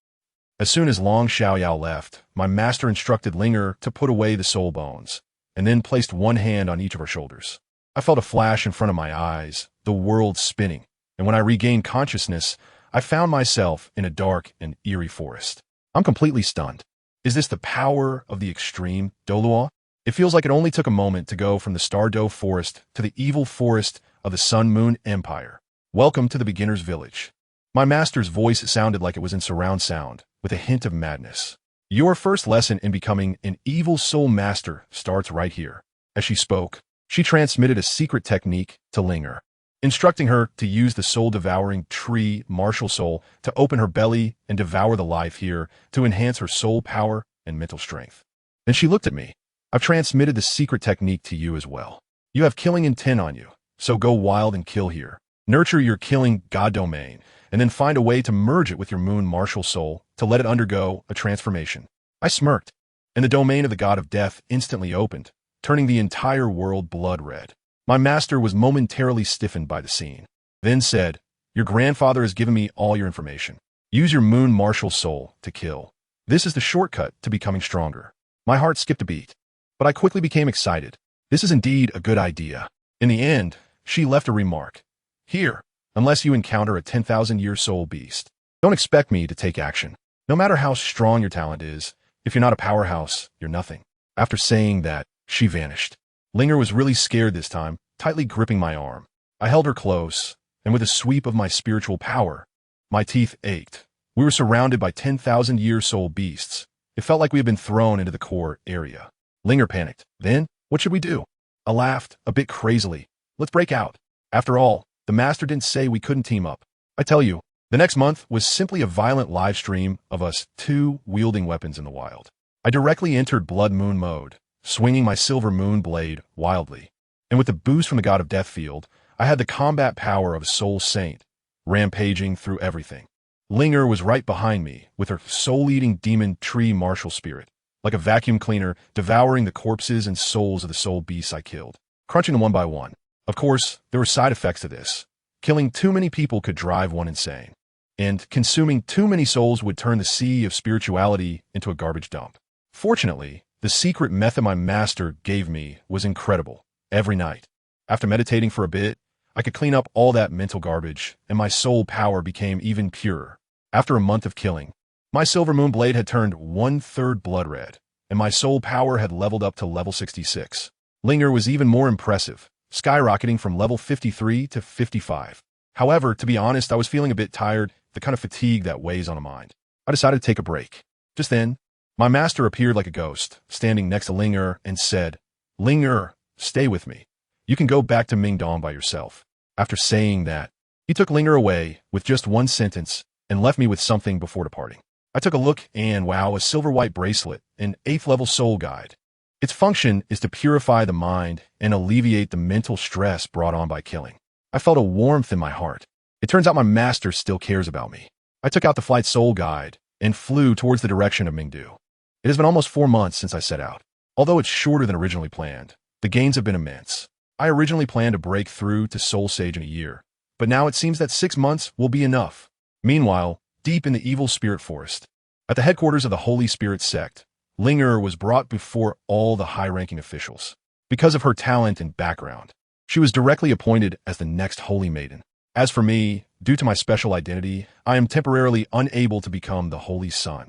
Speaker 1: As soon as Long Xiaoyao left, my master instructed Linger to put away the soul bones, and then placed one hand on each of her shoulders. I felt a flash in front of my eyes, the world spinning, and when I regained consciousness, I found myself in a dark and eerie forest. I'm completely stunned. Is this the power of the extreme Douluo? It feels like it only took a moment to go from the Stardow Forest to the evil forest of the Sun Moon Empire. Welcome to the beginner's village. My master's voice sounded like it was in surround sound, with a hint of madness. Your first lesson in becoming an evil soul master starts right here. As she spoke, she transmitted a secret technique to Linger, instructing her to use the soul-devouring tree martial soul to open her belly and devour the life here to enhance her soul power and mental strength. Then she looked at me. "I've transmitted the secret technique to you as well. You have killing intent on you, so go wild and kill here. Nurture your killing god domain, and then find a way to merge it with your moon martial soul to let it undergo a transformation." I smirked, and the domain of the god of death instantly opened, turning the entire world blood red. My master was momentarily stiffened by the scene, then said, "Your grandfather has given me all your information. Use your moon martial soul to kill. This is the shortcut to becoming stronger." My heart skipped a beat, but I quickly became excited. This is indeed a good idea. In the end, she left a remark. "Here, unless you encounter a 10,000-year soul beast, don't expect me to take action. No matter how strong your talent is, if you're not a powerhouse, you're nothing." After saying that, she vanished. Linger was really scared this time, tightly gripping my arm. I held her close, and with a sweep of my spiritual power, my teeth ached. We were surrounded by 10,000-year soul beasts. It felt like we had been thrown into the core area. Linger panicked. "Then, what should we do?" I laughed, a bit crazily. "Let's break out. After all, the master didn't say we couldn't team up." I tell you, the next month was simply a violent live stream of us two wielding weapons in the wild. I directly entered Blood Moon mode, swinging my silver moon blade wildly. And with the boost from the god of death field, I had the combat power of a soul saint, rampaging through everything. Linger was right behind me, with her soul-eating demon tree martial spirit, like a vacuum cleaner, devouring the corpses and souls of the soul beasts I killed, crunching them one by one. Of course, there were side effects to this. Killing too many people could drive one insane, and consuming too many souls would turn the sea of spirituality into a garbage dump. Fortunately, the secret method my master gave me was incredible. Every night, after meditating for a bit, I could clean up all that mental garbage, and my soul power became even purer. After a month of killing, my silver moon blade had turned 1/3 blood red, and my soul power had leveled up to level 66. Linger was even more impressive, skyrocketing from level 53 to 55. However, to be honest, I was feeling a bit tired, the kind of fatigue that weighs on a mind. I decided to take a break. Just then, my master appeared like a ghost, standing next to Linger, and said, "Linger, stay with me. You can go back to Mingdong by yourself." After saying that, he took Linger away with just one sentence and left me with something before departing. I took a look and, wow, a silver white bracelet, an 8th level soul guide. Its function is to purify the mind and alleviate the mental stress brought on by killing. I felt a warmth in my heart. It turns out my master still cares about me. I took out the flight soul guide and flew towards the direction of Mingdu. It has been almost 4 months since I set out. Although it's shorter than originally planned, the gains have been immense. I originally planned to break through to Soul Sage in a year, but now it seems that 6 months will be enough. Meanwhile, deep in the evil spirit forest, At the headquarters of the Holy Spirit sect, Linger was brought before all the high-ranking officials. Because of her talent and background, she was directly appointed as the next Holy Maiden. As for me, due to my special identity, I am temporarily unable to become the Holy Son.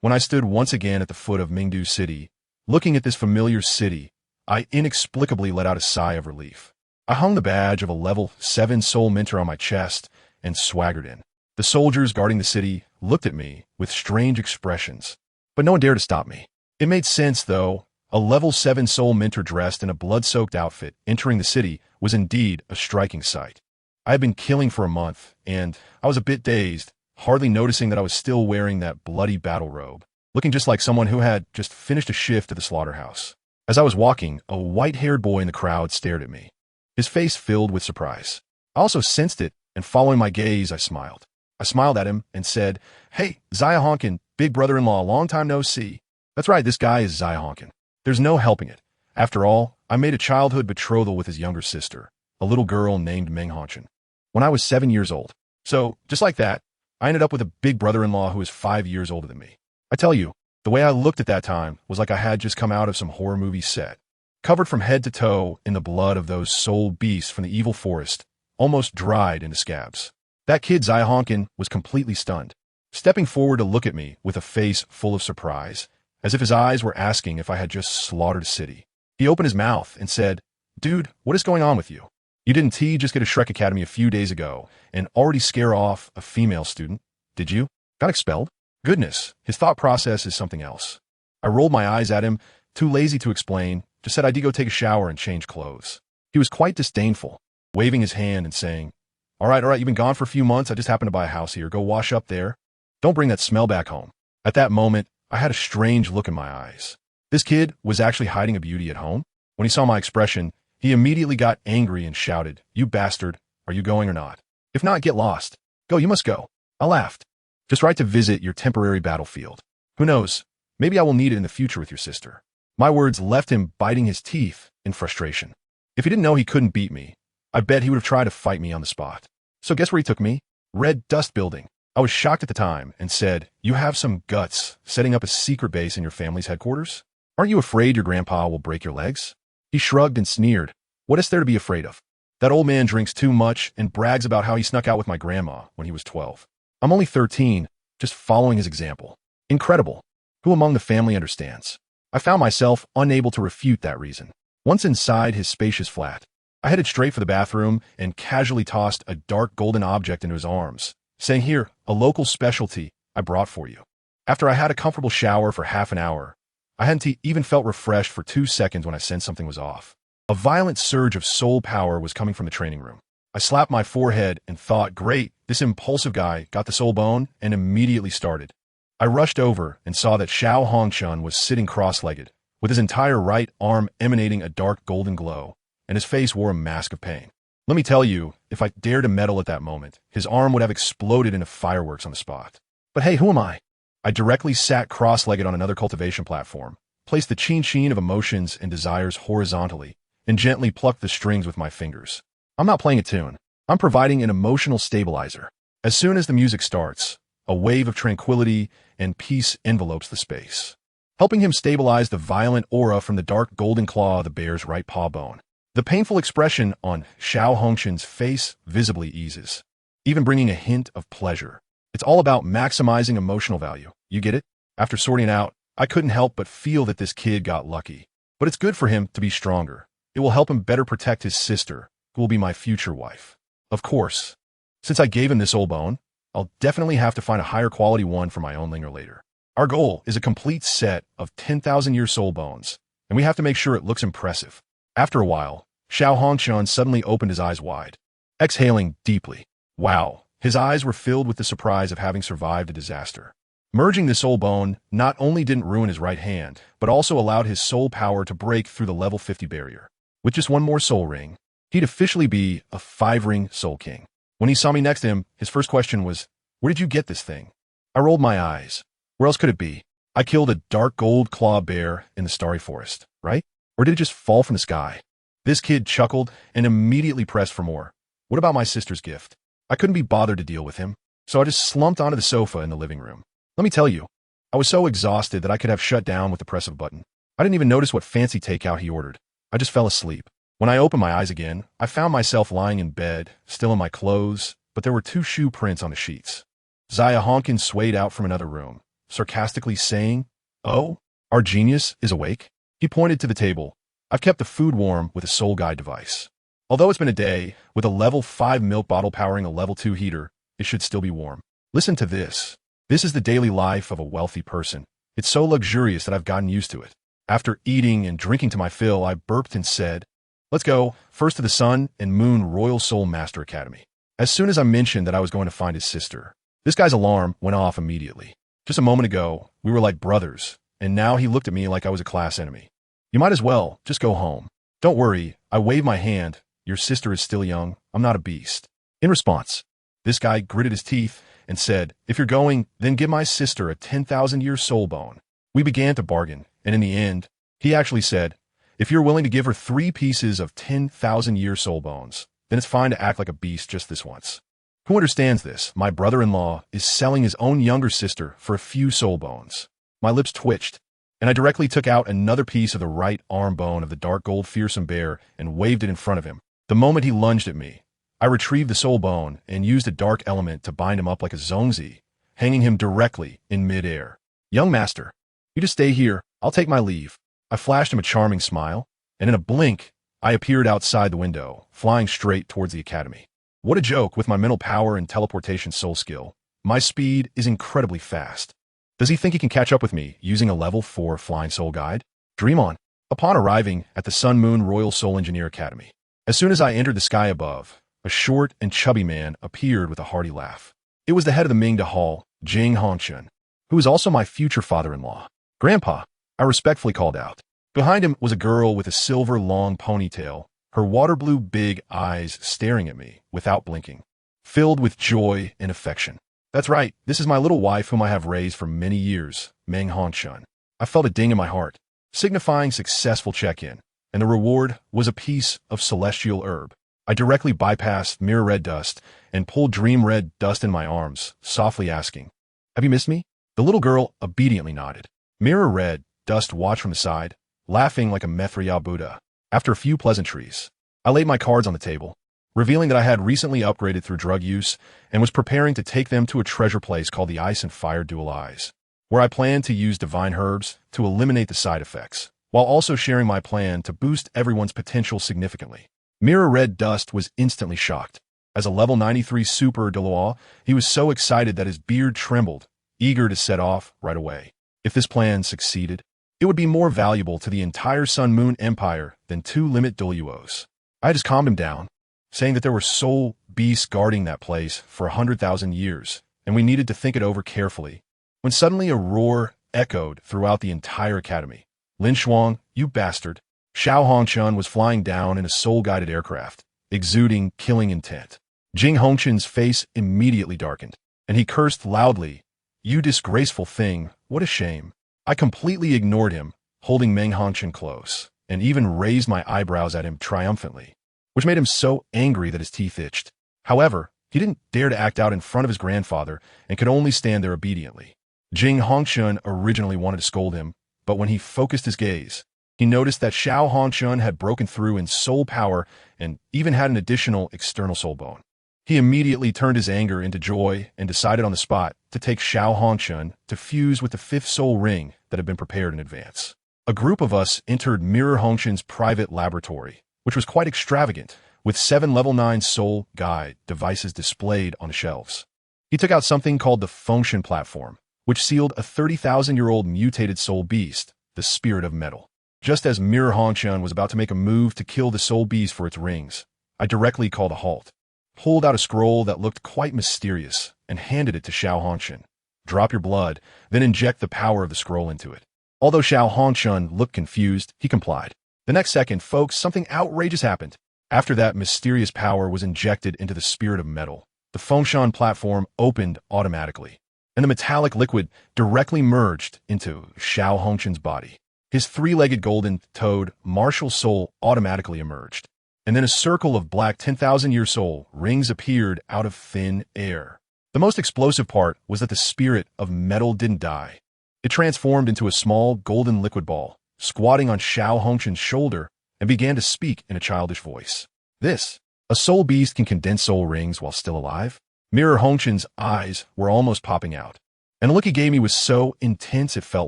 Speaker 1: When I stood once again at the foot of Mingdu City, looking at this familiar city, I inexplicably let out a sigh of relief. I hung the badge of a level 7 soul mentor on my chest and swaggered in. The soldiers guarding the city looked at me with strange expressions, but no one dared to stop me. It made sense, though. A level 7 soul mentor dressed in a blood-soaked outfit entering the city was indeed a striking sight. I had been killing for a month, and I was a bit dazed, hardly noticing that I was still wearing that bloody battle robe, looking just like someone who had just finished a shift at the slaughterhouse. As I was walking, a white-haired boy in the crowd stared at me, his face filled with surprise. I also sensed it, and following my gaze, I smiled. I smiled at him and said, "Hey, DaiYueheng, big brother-in-law, long time no see." That's right, this guy is DaiYueheng. There's no helping it. After all, I made a childhood betrothal with his younger sister, a little girl named Menghongchen, when I was 7 years old. So, just like that, I ended up with a big brother-in-law who is 5 years older than me. I tell you, the way I looked at that time was like I had just come out of some horror movie set, covered from head to toe in the blood of those soul beasts from the evil forest, almost dried into scabs. That kid DaiYueheng was completely stunned, stepping forward to look at me with a face full of surprise, as if his eyes were asking if I had just slaughtered a city. He opened his mouth and said, "Dude, what is going on with you? You didn't just get a Shrek Academy a few days ago and already scare off a female student, did you? Got expelled?" Goodness, his thought process is something else. I rolled my eyes at him, too lazy to explain, just said I did go take a shower and change clothes. He was quite disdainful, waving his hand and saying, all right, you've been gone for a few months. I just happened to buy a house here. Go wash up there. Don't bring that smell back home. At that moment, I had a strange look in my eyes. This kid was actually hiding a beauty at home. When he saw my expression, he immediately got angry and shouted, "You bastard, are you going or not? If not, get lost. Go, you must go." I laughed. Just right to visit your temporary battlefield. Who knows, maybe I will need it in the future with your sister. My words left him biting his teeth in frustration. If he didn't know he couldn't beat me, I bet he would have tried to fight me on the spot. So guess where he took me? Red Dust Building. I was shocked at the time and said, "You have some guts setting up a secret base in your family's headquarters? Aren't you afraid your grandpa will break your legs?" He shrugged and sneered. "What is there to be afraid of? That old man drinks too much and brags about how he snuck out with my grandma when he was 12. I'm only 13, just following his example. Incredible. Who among the family understands?" I found myself unable to refute that reason. Once inside his spacious flat, I headed straight for the bathroom and casually tossed a dark golden object into his arms, saying, "Here, a local specialty I brought for you." After I had a comfortable shower for half an hour, I hadn't even felt refreshed for 2 seconds when I sensed something was off. A violent surge of soul power was coming from the training room. I slapped my forehead and thought, great, this impulsive guy got the soul bone and immediately started. I rushed over and saw that Xiao Hongchun was sitting cross-legged, with his entire right arm emanating a dark golden glow, and his face wore a mask of pain. Let me tell you, if I dared to meddle at that moment, his arm would have exploded into fireworks on the spot. But hey, who am I? I directly sat cross-legged on another cultivation platform, placed the chin-chin of emotions and desires horizontally, and gently plucked the strings with my fingers. I'm not playing a tune. I'm providing an emotional stabilizer. As soon as the music starts, a wave of tranquility and peace envelopes the space, helping him stabilize the violent aura from the dark golden claw of the bear's right paw bone. The painful expression on Xiao Hongchun's face visibly eases, even bringing a hint of pleasure. It's all about maximizing emotional value. You get it? After sorting it out, I couldn't help but feel that this kid got lucky. But it's good for him to be stronger. It will help him better protect his sister, who will be my future wife. Of course, since I gave him this old bone, I'll definitely have to find a higher quality one for my own linger later. Our goal is a complete set of 10,000-year soul bones, and we have to make sure it looks impressive. After a while, Xiao Hongchun suddenly opened his eyes wide, exhaling deeply. Wow, his eyes were filled with the surprise of having survived a disaster. Merging the soul bone not only didn't ruin his right hand, but also allowed his soul power to break through the level 50 barrier. With just one more soul ring, he'd officially be a 5-ring soul king. When he saw me next to him, his first question was, "Where did you get this thing?" I rolled my eyes. Where else could it be? I killed a dark gold claw bear in the starry forest, right? Or did it just fall from the sky? This kid chuckled and immediately pressed for more. What about my sister's gift? I couldn't be bothered to deal with him, so I just slumped onto the sofa in the living room. Let me tell you, I was so exhausted that I could have shut down with the press of a button. I didn't even notice what fancy takeout he ordered. I just fell asleep. When I opened my eyes again, I found myself lying in bed, still in my clothes, but there were 2 shoe prints on the sheets. DaiYueheng swayed out from another room, sarcastically saying, "Oh, our genius is awake?" He pointed to the table. "I've kept the food warm with a soul guide device. Although it's been a day, with a level 5 milk bottle powering a level 2 heater, it should still be warm. Listen to this. This is the daily life of a wealthy person. It's so luxurious that I've gotten used to it." After eating and drinking to my fill, I burped and said, "Let's go, first to the Sun and Moon Royal Soul Master Academy." As soon as I mentioned that I was going to find his sister, this guy's alarm went off immediately. Just a moment ago, we were like brothers, and now he looked at me like I was a class enemy. "You might as well just go home." "Don't worry," I waved my hand. "Your sister is still young. I'm not a beast." In response, this guy gritted his teeth and said, "If you're going, then give my sister a 10,000-year soul bone." We began to bargain, and in the end, he actually said, "If you're willing to give her 3 pieces of 10,000-year soul bones, then it's fine to act like a beast just this once." Who understands this? My brother-in-law is selling his own younger sister for a few soul bones. My lips twitched, and I directly took out another piece of the right arm bone of the dark gold fearsome bear and waved it in front of him. The moment he lunged at me, I retrieved the soul bone and used a dark element to bind him up like a zongzi, hanging him directly in midair. "Young master, you just stay here. I'll take my leave." I flashed him a charming smile, and in a blink, I appeared outside the window, flying straight towards the academy. What a joke with my mental power and teleportation soul skill. My speed is incredibly fast. Does he think he can catch up with me using a level 4 flying soul guide? Dream on. Upon arriving at the Sun Moon Royal Soul Engineer Academy, as soon as I entered the sky above, a short and chubby man appeared with a hearty laugh. It was the head of the Mingda Hall, Jing Hongchun, who is also my future father-in-law. "Grandpa," I respectfully called out. Behind him was a girl with a silver long ponytail, her water blue big eyes staring at me without blinking, filled with joy and affection. "That's right, this is my little wife whom I have raised for many years, Meng Hongchun." I felt a ding in my heart, signifying successful check-in, and the reward was a piece of celestial herb. I directly bypassed mirror red dust and pulled dream red dust in my arms, softly asking, "Have you missed me?" The little girl obediently nodded. Mirror red dust watched from the side, laughing like a Methriya Buddha. After a few pleasantries, I laid my cards on the table, revealing that I had recently upgraded through drug use and was preparing to take them to a treasure place called the Ice and Fire Dual Eyes, where I planned to use divine herbs to eliminate the side effects, while also sharing my plan to boost everyone's potential significantly. Mirror red dust was instantly shocked. As a level 93 super Douluo, he was so excited that his beard trembled, eager to set off right away. If this plan succeeded, it would be more valuable to the entire Sun Moon Empire than 2 limit Douluos. I just calmed him down, saying that there were soul beasts guarding that place for 100,000 years, and we needed to think it over carefully, when suddenly a roar echoed throughout the entire academy. "LinShuang, you bastard!" Xiao Hongchun was flying down in a soul-guided aircraft, exuding killing intent. Jing Hongchun's face immediately darkened, and he cursed loudly, "You disgraceful thing, what a shame." I completely ignored him, holding Meng Hongchun close, and even raised my eyebrows at him triumphantly, which made him so angry that his teeth itched. However, he didn't dare to act out in front of his grandfather and could only stand there obediently. Jing Hongchun originally wanted to scold him, but when he focused his gaze, he noticed that Xiao Hongchun had broken through in soul power and even had an additional external soul bone. He immediately turned his anger into joy and decided on the spot to take Xiao Hongchun to fuse with the 5th soul ring that had been prepared in advance. A group of us entered Mirror Hongchun's private laboratory, which was quite extravagant, with 7 level 9 soul guide devices displayed on the shelves. He took out something called the function platform, which sealed a 30,000-year-old mutated soul beast, the Spirit of Metal. Just as Mirror Hongchun was about to make a move to kill the soul beast for its rings, I directly called a halt, pulled out a scroll that looked quite mysterious, and handed it to Xiao Hongchun. "Drop your blood, then inject the power of the scroll into it." Although Xiao Hongchun looked confused, he complied. The next second, folks, something outrageous happened. After that mysterious power was injected into the Spirit of Metal, the function platform opened automatically, and the metallic liquid directly merged into Xiao Hongchun's body. His 3-legged golden-toed martial soul automatically emerged, and then a circle of black 10,000-year soul rings appeared out of thin air. The most explosive part was that the Spirit of Metal didn't die. It transformed into a small, golden liquid ball, squatting on Xiao Hongshan's shoulder, and began to speak in a childish voice. This, a soul beast can condense soul rings while still alive? Mirror Hongshan's eyes were almost popping out, and the look he gave me was so intense it felt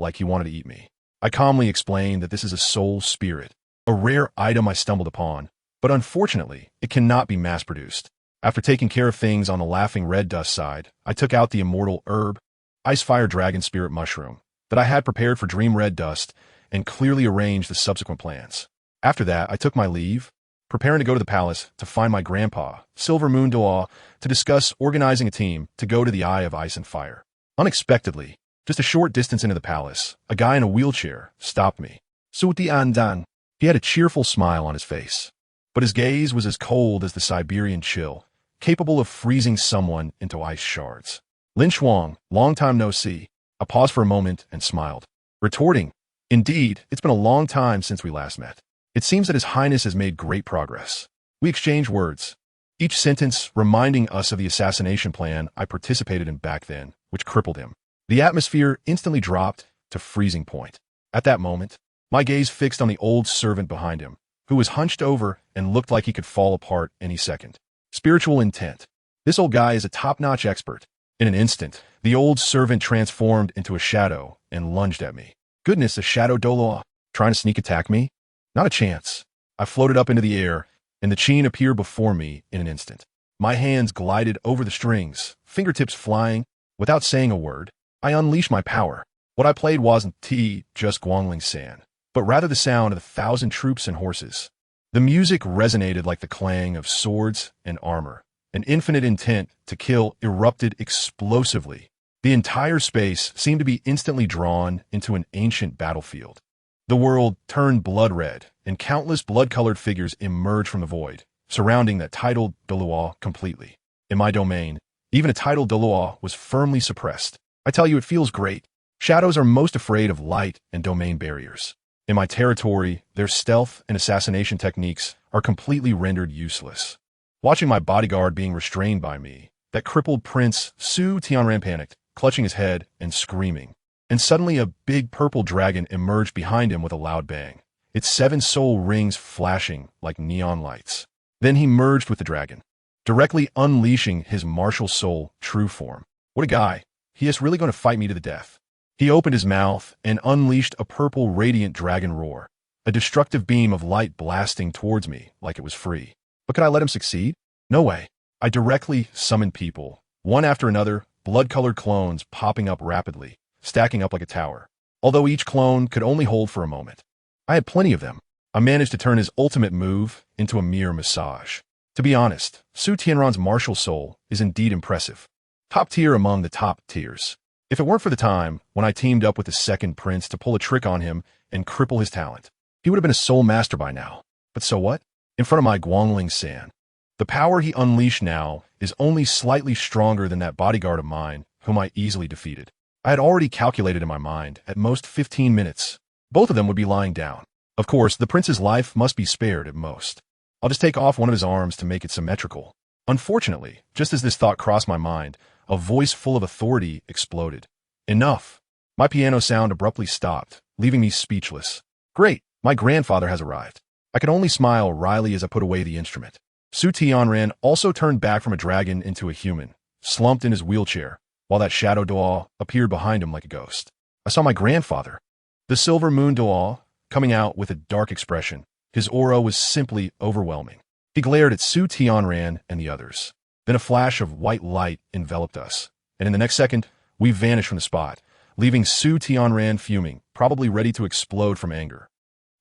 Speaker 1: like he wanted to eat me. I calmly explained that this is a soul spirit, a rare item I stumbled upon, but unfortunately, it cannot be mass-produced. After taking care of things on the laughing red dust side, I took out the immortal herb, Ice Fire Dragon Spirit Mushroom, that I had prepared for Dream Red Dust, and clearly arranged the subsequent plans. After that, I took my leave, preparing to go to the palace to find my grandpa, Silver Moon Douluo, to discuss organizing a team to go to the Eye of Ice and Fire. Unexpectedly, just a short distance into the palace, a guy in a wheelchair stopped me. Suti Andan. He had a cheerful smile on his face, but his gaze was as cold as the Siberian chill, capable of freezing someone into ice shards. LinShuang, long time no see. I paused for a moment and smiled, retorting, "Indeed, it's been a long time since we last met. It seems that His Highness has made great progress." We exchanged words, each sentence reminding us of the assassination plan I participated in back then, which crippled him. The atmosphere instantly dropped to freezing point. At that moment, my gaze fixed on the old servant behind him, who was hunched over and looked like he could fall apart any second. Spiritual intent. This old guy is a top-notch expert. In an instant, the old servant transformed into a shadow and lunged at me. Goodness, a shadow Douluo, trying to sneak attack me? Not a chance. I floated up into the air, and the Qin appeared before me in an instant. My hands glided over the strings, fingertips flying. Without saying a word, I unleashed my power. What I played wasn't just Guangling San, but rather the sound of 1,000 troops and horses. The music resonated like the clang of swords and armor. An infinite intent to kill erupted explosively. The entire space seemed to be instantly drawn into an ancient battlefield. The world turned blood red, and countless blood-colored figures emerged from the void, surrounding that titled Douluo completely. In my domain, even a titled Douluo was firmly suppressed. I tell you, it feels great. Shadows are most afraid of light and domain barriers. In my territory, their stealth and assassination techniques are completely rendered useless. Watching my bodyguard being restrained by me, that crippled Prince Su Tianran panicked, clutching his head and screaming. And suddenly a big purple dragon emerged behind him with a loud bang, its 7 soul rings flashing like neon lights. Then he merged with the dragon, directly unleashing his martial soul true form. What a guy. He is really going to fight me to the death. He opened his mouth and unleashed a purple radiant dragon roar, a destructive beam of light blasting towards me like it was free. But could I let him succeed? No way. I directly summoned people, one after another, blood-colored clones popping up rapidly, stacking up like a tower. Although each clone could only hold for a moment. I had plenty of them. I managed to turn his ultimate move into a mere massage. To be honest, Su Tianran's martial soul is indeed impressive. Top tier among the top tiers. If it weren't for the time when I teamed up with the second prince to pull a trick on him and cripple his talent, he would have been a soul master by now. But so what? In front of my Guangling San, the power he unleashed now is only slightly stronger than that bodyguard of mine, whom I easily defeated. I had already calculated in my mind, at most 15 minutes, both of them would be lying down. Of course, the prince's life must be spared at most. I'll just take off one of his arms to make it symmetrical. Unfortunately, just as this thought crossed my mind, a voice full of authority exploded. Enough. My piano sound abruptly stopped, leaving me speechless. Great, my grandfather has arrived. I could only smile wryly as I put away the instrument. Su Tianran also turned back from a dragon into a human, slumped in his wheelchair, while that shadow Douluo appeared behind him like a ghost. I saw my grandfather, the Silver Moon Douluo, coming out with a dark expression. His aura was simply overwhelming. He glared at Su Tianran and the others. Then a flash of white light enveloped us, and in the next second, we vanished from the spot, leaving Su Tianran fuming, probably ready to explode from anger.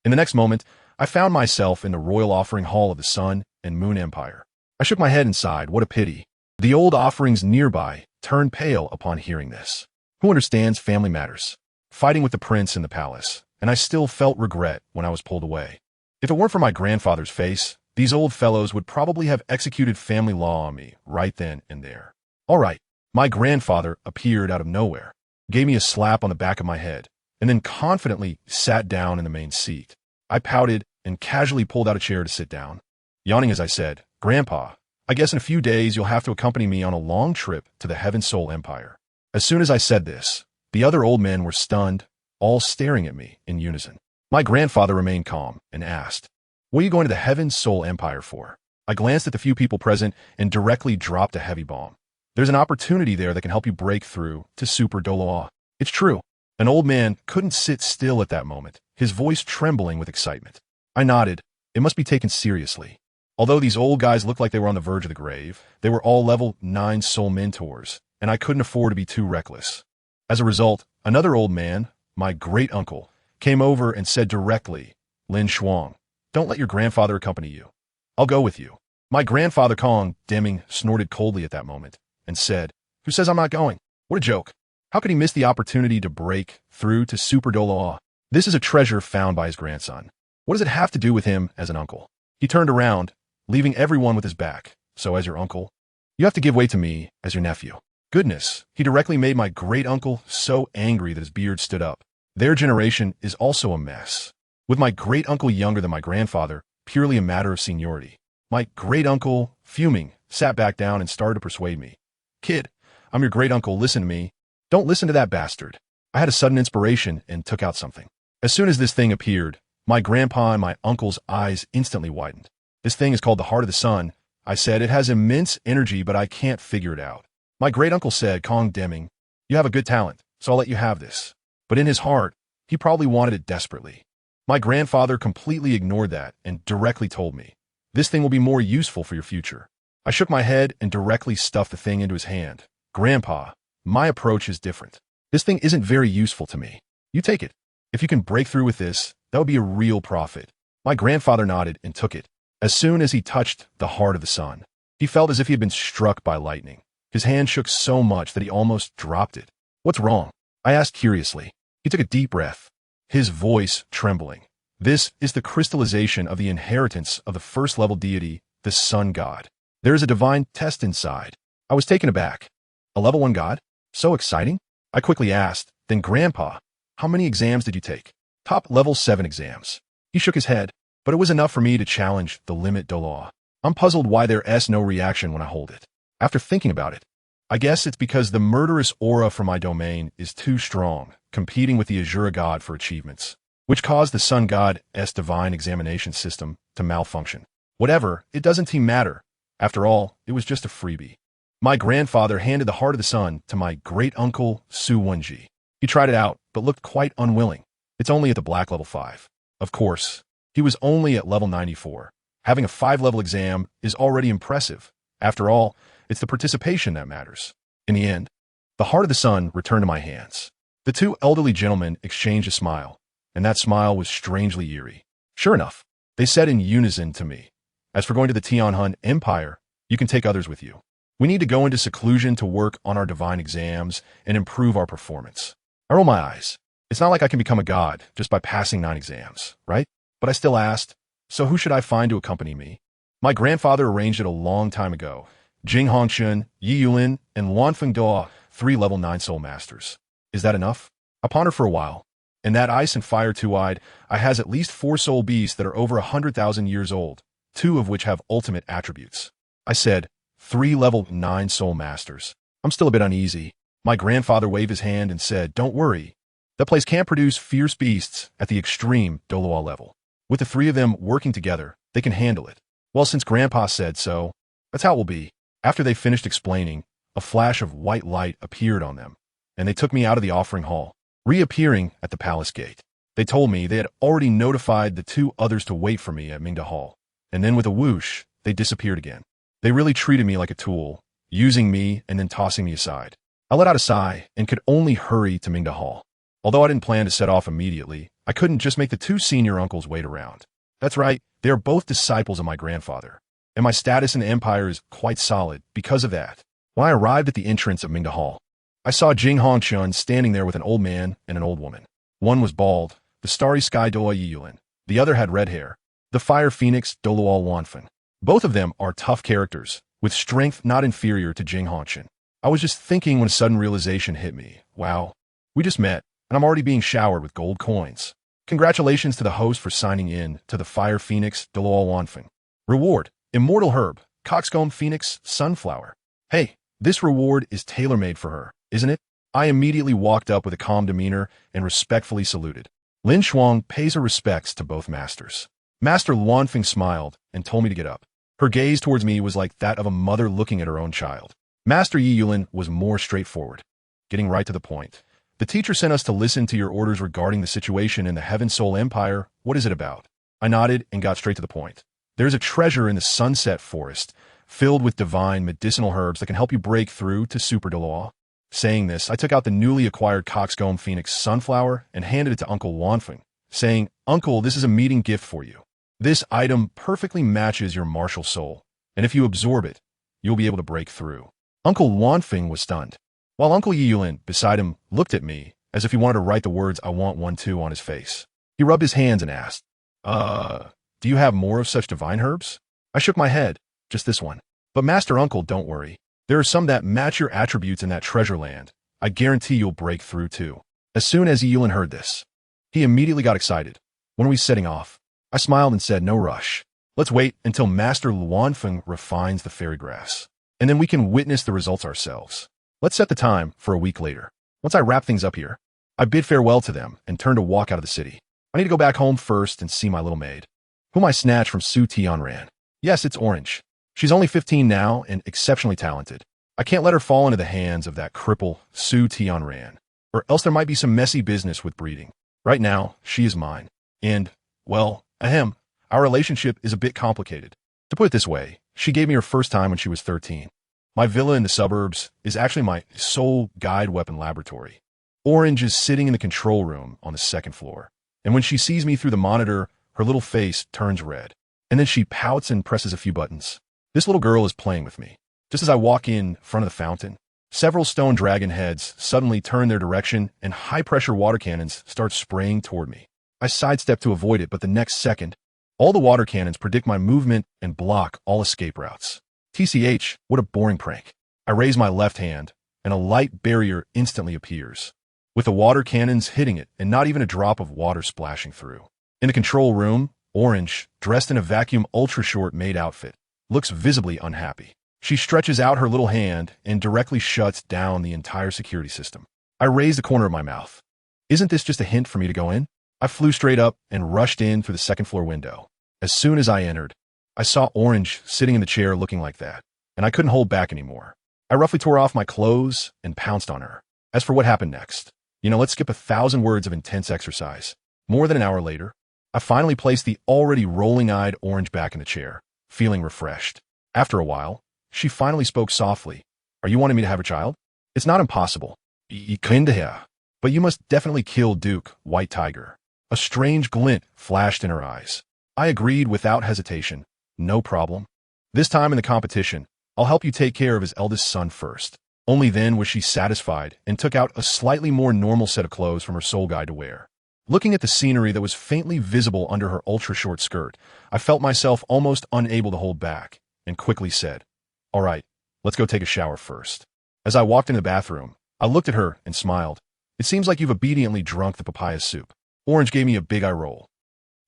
Speaker 1: In the next moment, I found myself in the royal offering hall of the Sun and Moon Empire. I shook my head and sighed, what a pity. The old offerings nearby turned pale upon hearing this. Who understands family matters? Fighting with the prince in the palace, and I still felt regret when I was pulled away. If it weren't for my grandfather's face, these old fellows would probably have executed family law on me right then and there. All right, my grandfather appeared out of nowhere, gave me a slap on the back of my head, and then confidently sat down in the main seat. I pouted and casually pulled out a chair to sit down. Yawning as I said, Grandpa, I guess in a few days you'll have to accompany me on a long trip to the Heaven Soul Empire. As soon as I said this, The other old men were stunned, all staring at me in unison. My grandfather remained calm and asked, "What are you going to the Heaven Soul Empire for?" I glanced at the few people present and directly dropped a heavy bomb. "There's an opportunity there that can help you break through to Super Douluo." It's true. An old man couldn't sit still at that moment, his voice trembling with excitement. I nodded. It must be taken seriously. Although these old guys looked like they were on the verge of the grave, they were all level 9 soul mentors, and I couldn't afford to be too reckless. As a result, another old man, my great-uncle, came over and said directly, "LinShuang, don't let your grandfather accompany you. I'll go with you." My grandfather Kong Deming snorted coldly at that moment and said, "Who says I'm not going? What a joke. How could he miss the opportunity to break through to Super Douluo? This is a treasure found by his grandson. What does it have to do with him as an uncle?" He turned around, leaving everyone with his back. "So as your uncle, you have to give way to me as your nephew." Goodness, he directly made my great-uncle so angry that his beard stood up. Their generation is also a mess. With my great-uncle younger than my grandfather, purely a matter of seniority. My great-uncle, fuming, sat back down and started to persuade me. "Kid, I'm your great-uncle, listen to me. Don't listen to that bastard." I had a sudden inspiration and took out something. As soon as this thing appeared, my grandpa and my uncle's eyes instantly widened. "This thing is called the Heart of the Sun," I said. "It has immense energy, but I can't figure it out." My great-uncle said, "Kong Deming, you have a good talent, so I'll let you have this." But in his heart, he probably wanted it desperately. My grandfather completely ignored that and directly told me, "This thing will be more useful for your future." I shook my head and directly stuffed the thing into his hand. "Grandpa, my approach is different. This thing isn't very useful to me. You take it. If you can break through with this, that would be a real profit." My grandfather nodded and took it. As soon as he touched the Heart of the Sun, he felt as if he had been struck by lightning. His hand shook so much that he almost dropped it. "What's wrong?" I asked curiously. He took a deep breath, his voice trembling. "This is the crystallization of the inheritance of the first-level deity, the Sun God. There is a divine test inside." I was taken aback. "A level 1 god? So exciting?" I quickly asked, "Then Grandpa, how many exams did you take?" "Top level 7 exams." He shook his head, but it was enough for me to challenge the limit Douluo. I'm puzzled why there's no reaction when I hold it. After thinking about it, I guess it's because the murderous aura from my domain is too strong, competing with the Azura God for achievements, which caused the Sun God's divine examination system to malfunction. Whatever, it doesn't seem matter. After all, it was just a freebie. My grandfather handed the Heart of the Sun to my great-uncle Su Wenji. He tried it out, but looked quite unwilling. "It's only at the black level 5. Of course, he was only at level 94. Having a 5-level exam is already impressive. After all, it's the participation that matters. In the end, the Heart of the Sun returned to my hands. The two elderly gentlemen exchanged a smile, and that smile was strangely eerie. Sure enough, they said in unison to me, "As for going to the Tianhun Empire, you can take others with you. We need to go into seclusion to work on our divine exams and improve our performance." I roll my eyes. It's not like I can become a god just by passing 9 exams, right? But I still asked, "So who should I find to accompany me?" My grandfather arranged it a long time ago. Jing Hongshun, Yi Yulin, and Wanfeng Duo, 3 level 9 soul masters. Is that enough? I pondered for a while. In that ice and fire two-eyed, I has at least 4 soul beasts that are over 100,000 years old, 2 of which have ultimate attributes. I said, 3 level 9 soul masters. I'm still a bit uneasy. My grandfather waved his hand and said, "Don't worry. That place can't produce fierce beasts at the extreme Douluo level. With the 3 of them working together, they can handle it." Well, since Grandpa said so, that's how it will be. After they finished explaining, a flash of white light appeared on them, and they took me out of the offering hall, reappearing at the palace gate. They told me they had already notified the 2 others to wait for me at Mingda Hall, and then with a whoosh, they disappeared again. They really treated me like a tool, using me and then tossing me aside. I let out a sigh and could only hurry to Mingda Hall. Although I didn't plan to set off immediately, I couldn't just make the 2 senior uncles wait around. That's right, they are both disciples of my grandfather, and my status in the empire is quite solid because of that. When I arrived at the entrance of Mingda Hall, I saw Jing Hongshun standing there with an old man and an old woman. One was bald, the starry sky Douluo Yulin. The other had red hair, the fire phoenix Douluo Wanfen. Both of them are tough characters, with strength not inferior to Jing Hongshun. I was just thinking when a sudden realization hit me. Wow, we just met, and I'm already being showered with gold coins. Congratulations to the host for signing in to the Fire Phoenix Douluo Wanfen. Reward, Immortal Herb, Coxcomb Phoenix Sunflower. Hey, this reward is tailor-made for her, isn't it? I immediately walked up with a calm demeanor and respectfully saluted. LinShuang pays her respects to both masters. Master Luanfeng smiled and told me to get up. Her gaze towards me was like that of a mother looking at her own child. Master Yi Yulin was more straightforward, getting right to the point. The teacher sent us to listen to your orders regarding the situation in the Heaven Soul Empire. What is it about? I nodded and got straight to the point. There's a treasure in the Sunset Forest, filled with divine medicinal herbs that can help you break through to Super Douluo. Saying this, I took out the newly acquired Coxcomb Phoenix Sunflower and handed it to Uncle Luanfeng, saying, Uncle, this is a meeting gift for you. This item perfectly matches your martial soul, and if you absorb it, you'll be able to break through. Uncle Luanfeng was stunned, while Uncle Yi Yulin, beside him, looked at me as if he wanted to write the words I want one too on his face. He rubbed his hands and asked, do you have more of such divine herbs? I shook my head, just this one. But Master Uncle, don't worry. There are some that match your attributes in that treasure land. I guarantee you'll break through too. As soon as Yi Yulin heard this, he immediately got excited. When are we setting off? I smiled and said, no rush. Let's wait until Master Luanfeng refines the fairy grass, and then we can witness the results ourselves. Let's set the time for a week later. Once I wrap things up here, I bid farewell to them and turned to walk out of the city. I need to go back home first and see my little maid, whom I snatched from Su Tianran. Yes, it's Orange. She's only 15 now and exceptionally talented. I can't let her fall into the hands of that cripple, Su Tianran, or else there might be some messy business with breeding. Right now, she is mine. And, well, our relationship is a bit complicated. To put it this way, she gave me her first time when she was 13. My villa in the suburbs is actually my sole guide weapon laboratory. Orange is sitting in the control room on the second floor, and when she sees me through the monitor, her little face turns red, and then she pouts and presses a few buttons. This little girl is playing with me. Just as I walk in front of the fountain, several stone dragon heads suddenly turn their direction and high-pressure water cannons start spraying toward me. I sidestep to avoid it, but the next second, all the water cannons predict my movement and block all escape routes. TCH, what a boring prank. I raise my left hand, and a light barrier instantly appears, with the water cannons hitting it and not even a drop of water splashing through. In the control room, Orange, dressed in a vacuum ultra-short maid outfit, looks visibly unhappy. She stretches out her little hand and directly shuts down the entire security system. I raise the corner of my mouth. Isn't this just a hint for me to go in? I flew straight up and rushed in through the second floor window. As soon as I entered, I saw Orange sitting in the chair looking like that, and I couldn't hold back anymore. I roughly tore off my clothes and pounced on her. As for what happened next, let's skip 1,000 words of intense exercise. More than an hour later, I finally placed the already rolling-eyed Orange back in the chair, feeling refreshed. After a while, she finally spoke softly. Are you wanting me to have a child? It's not impossible. But you must definitely kill Duke, White Tiger. A strange glint flashed in her eyes. I agreed without hesitation. No problem. This time in the competition, I'll help you take care of his eldest son first. Only then was she satisfied and took out a slightly more normal set of clothes from her soul guide to wear. Looking at the scenery that was faintly visible under her ultra-short skirt, I felt myself almost unable to hold back and quickly said, all right, let's go take a shower first. As I walked into the bathroom, I looked at her and smiled. It seems like you've obediently drunk the papaya soup. Orange gave me a big eye roll.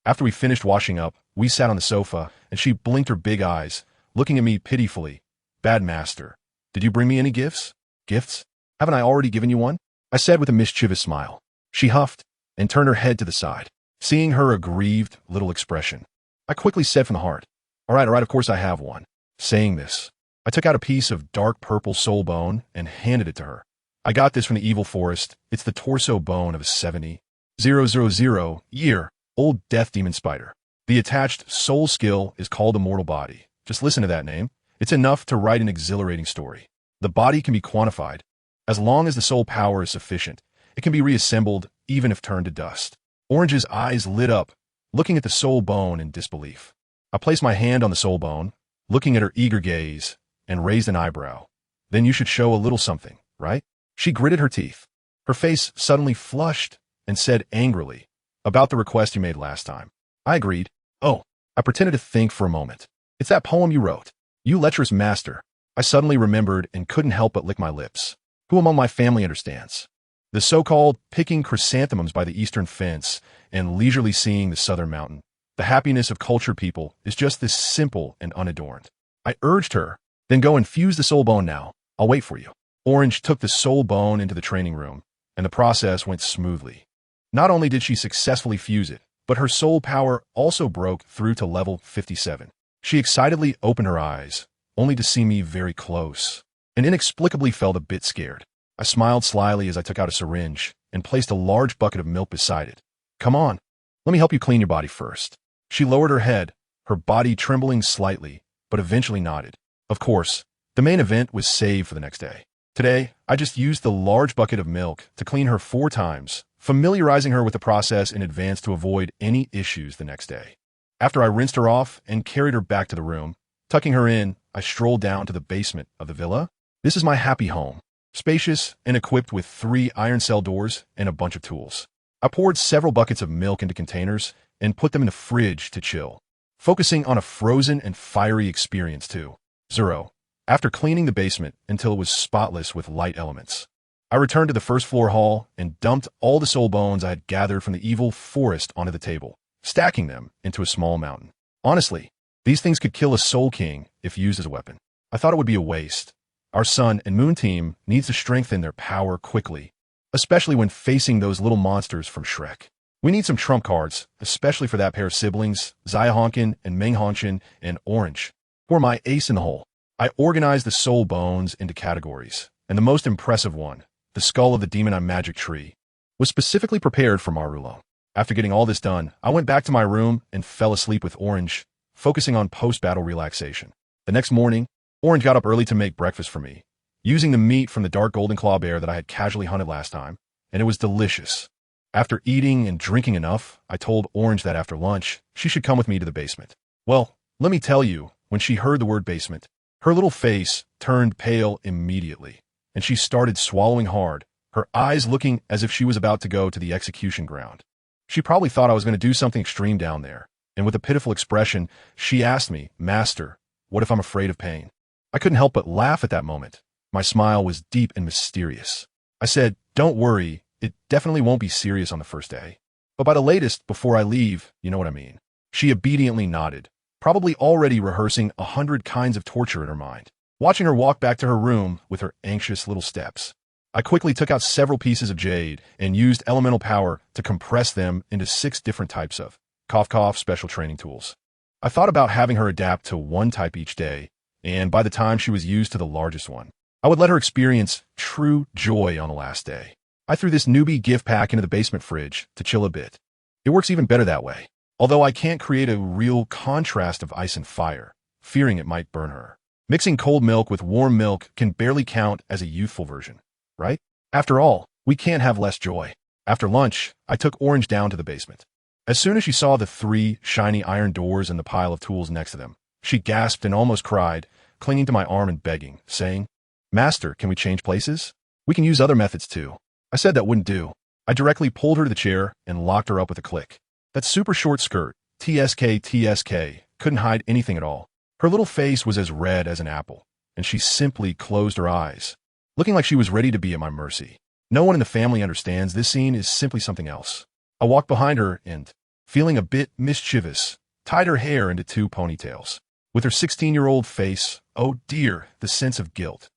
Speaker 1: After we finished washing up, we sat on the sofa, and she blinked her big eyes, looking at me pitifully. Bad master, did you bring me any gifts? Gifts? Haven't I already given you one? I said with a mischievous smile. She huffed and turned her head to the side, seeing her aggrieved little expression. I quickly said from the heart, all right, of course I have one. Saying this, I took out a piece of dark purple soul bone and handed it to her. I got this from the evil forest. It's the torso bone of a 70,000-year-old death demon spider. The attached soul skill is called Immortal Body. Just listen to that name. It's enough to write an exhilarating story. The body can be quantified. As long as the soul power is sufficient, it can be reassembled even if turned to dust. Orange's eyes lit up, looking at the soul bone in disbelief. I placed my hand on the soul bone, looking at her eager gaze, and raised an eyebrow. Then you should show a little something, right? She gritted her teeth. Her face suddenly flushed and said angrily, about the request you made last time. I agreed. Oh, I pretended to think for a moment. It's that poem you wrote. You lecherous master. I suddenly remembered and couldn't help but lick my lips. Who among my family understands? The so-called picking chrysanthemums by the eastern fence and leisurely seeing the southern mountain. The happiness of cultured people is just this simple and unadorned. I urged her, then go infuse the soul bone now. I'll wait for you. Orange took the soul bone into the training room, and the process went smoothly. Not only did she successfully fuse it, but her soul power also broke through to level 57. She excitedly opened her eyes, only to see me very close, and inexplicably felt a bit scared. I smiled slyly as I took out a syringe and placed a large bucket of milk beside it. "Come on, let me help you clean your body first." She lowered her head, her body trembling slightly, but eventually nodded. Of course, the main event was saved for the next day. Today, I just used the large bucket of milk to clean her 4 times, familiarizing her with the process in advance to avoid any issues the next day. After I rinsed her off and carried her back to the room, tucking her in, I strolled down to the basement of the villa. This is my happy home, spacious and equipped with 3 iron cell doors and a bunch of tools. I poured several buckets of milk into containers and put them in the fridge to chill, focusing on a frozen and fiery experience too. 0. After cleaning the basement until it was spotless with light elements, I returned to the first floor hall and dumped all the soul bones I had gathered from the evil forest onto the table, stacking them into a small mountain. Honestly, these things could kill a soul king if used as a weapon. I thought it would be a waste. Our Sun and Moon team needs to strengthen their power quickly, especially when facing those little monsters from Shrek. We need some trump cards, especially for that pair of siblings, DaiYueheng and Menghongchen and Orange, who are my ace in the hole. I organized the soul bones into categories, and the most impressive one, the skull of the demon magic tree, was specifically prepared for Douluo. After getting all this done, I went back to my room and fell asleep with Orange, focusing on post-battle relaxation. The next morning, Orange got up early to make breakfast for me, using the meat from the dark golden claw bear that I had casually hunted last time, and it was delicious. After eating and drinking enough, I told Orange that after lunch, she should come with me to the basement. Well, let me tell you, when she heard the word basement, her little face turned pale immediately, and she started swallowing hard, her eyes looking as if she was about to go to the execution ground. She probably thought I was going to do something extreme down there, and with a pitiful expression, she asked me, "Master, what if I'm afraid of pain?" I couldn't help but laugh at that moment. My smile was deep and mysterious. I said, "Don't worry, it definitely won't be serious on the first day. But by the latest, before I leave, you know what I mean." She obediently nodded, probably already rehearsing 100 kinds of torture in her mind. Watching her walk back to her room with her anxious little steps, I quickly took out several pieces of jade and used elemental power to compress them into 6 different types of cough special training tools. I thought about having her adapt to one type each day, and by the time she was used to the largest one, I would let her experience true joy on the last day. I threw this newbie gift pack into the basement fridge to chill a bit. It works even better that way, although I can't create a real contrast of ice and fire, fearing it might burn her. Mixing cold milk with warm milk can barely count as a youthful version, right? After all, we can't have less joy. After lunch, I took Orange down to the basement. As soon as she saw the 3 shiny iron doors and the pile of tools next to them, she gasped and almost cried, clinging to my arm and begging, saying, "Master, can we change places? We can use other methods too." I said that wouldn't do. I directly pulled her to the chair and locked her up with a click. That super short skirt, TSK, couldn't hide anything at all. Her little face was as red as an apple, and she simply closed her eyes, looking like she was ready to be at my mercy. No one in the family understands this scene is simply something else. I walked behind her and, feeling a bit mischievous, tied her hair into 2 ponytails. With her 16-year-old face, oh dear, the sense of guilt.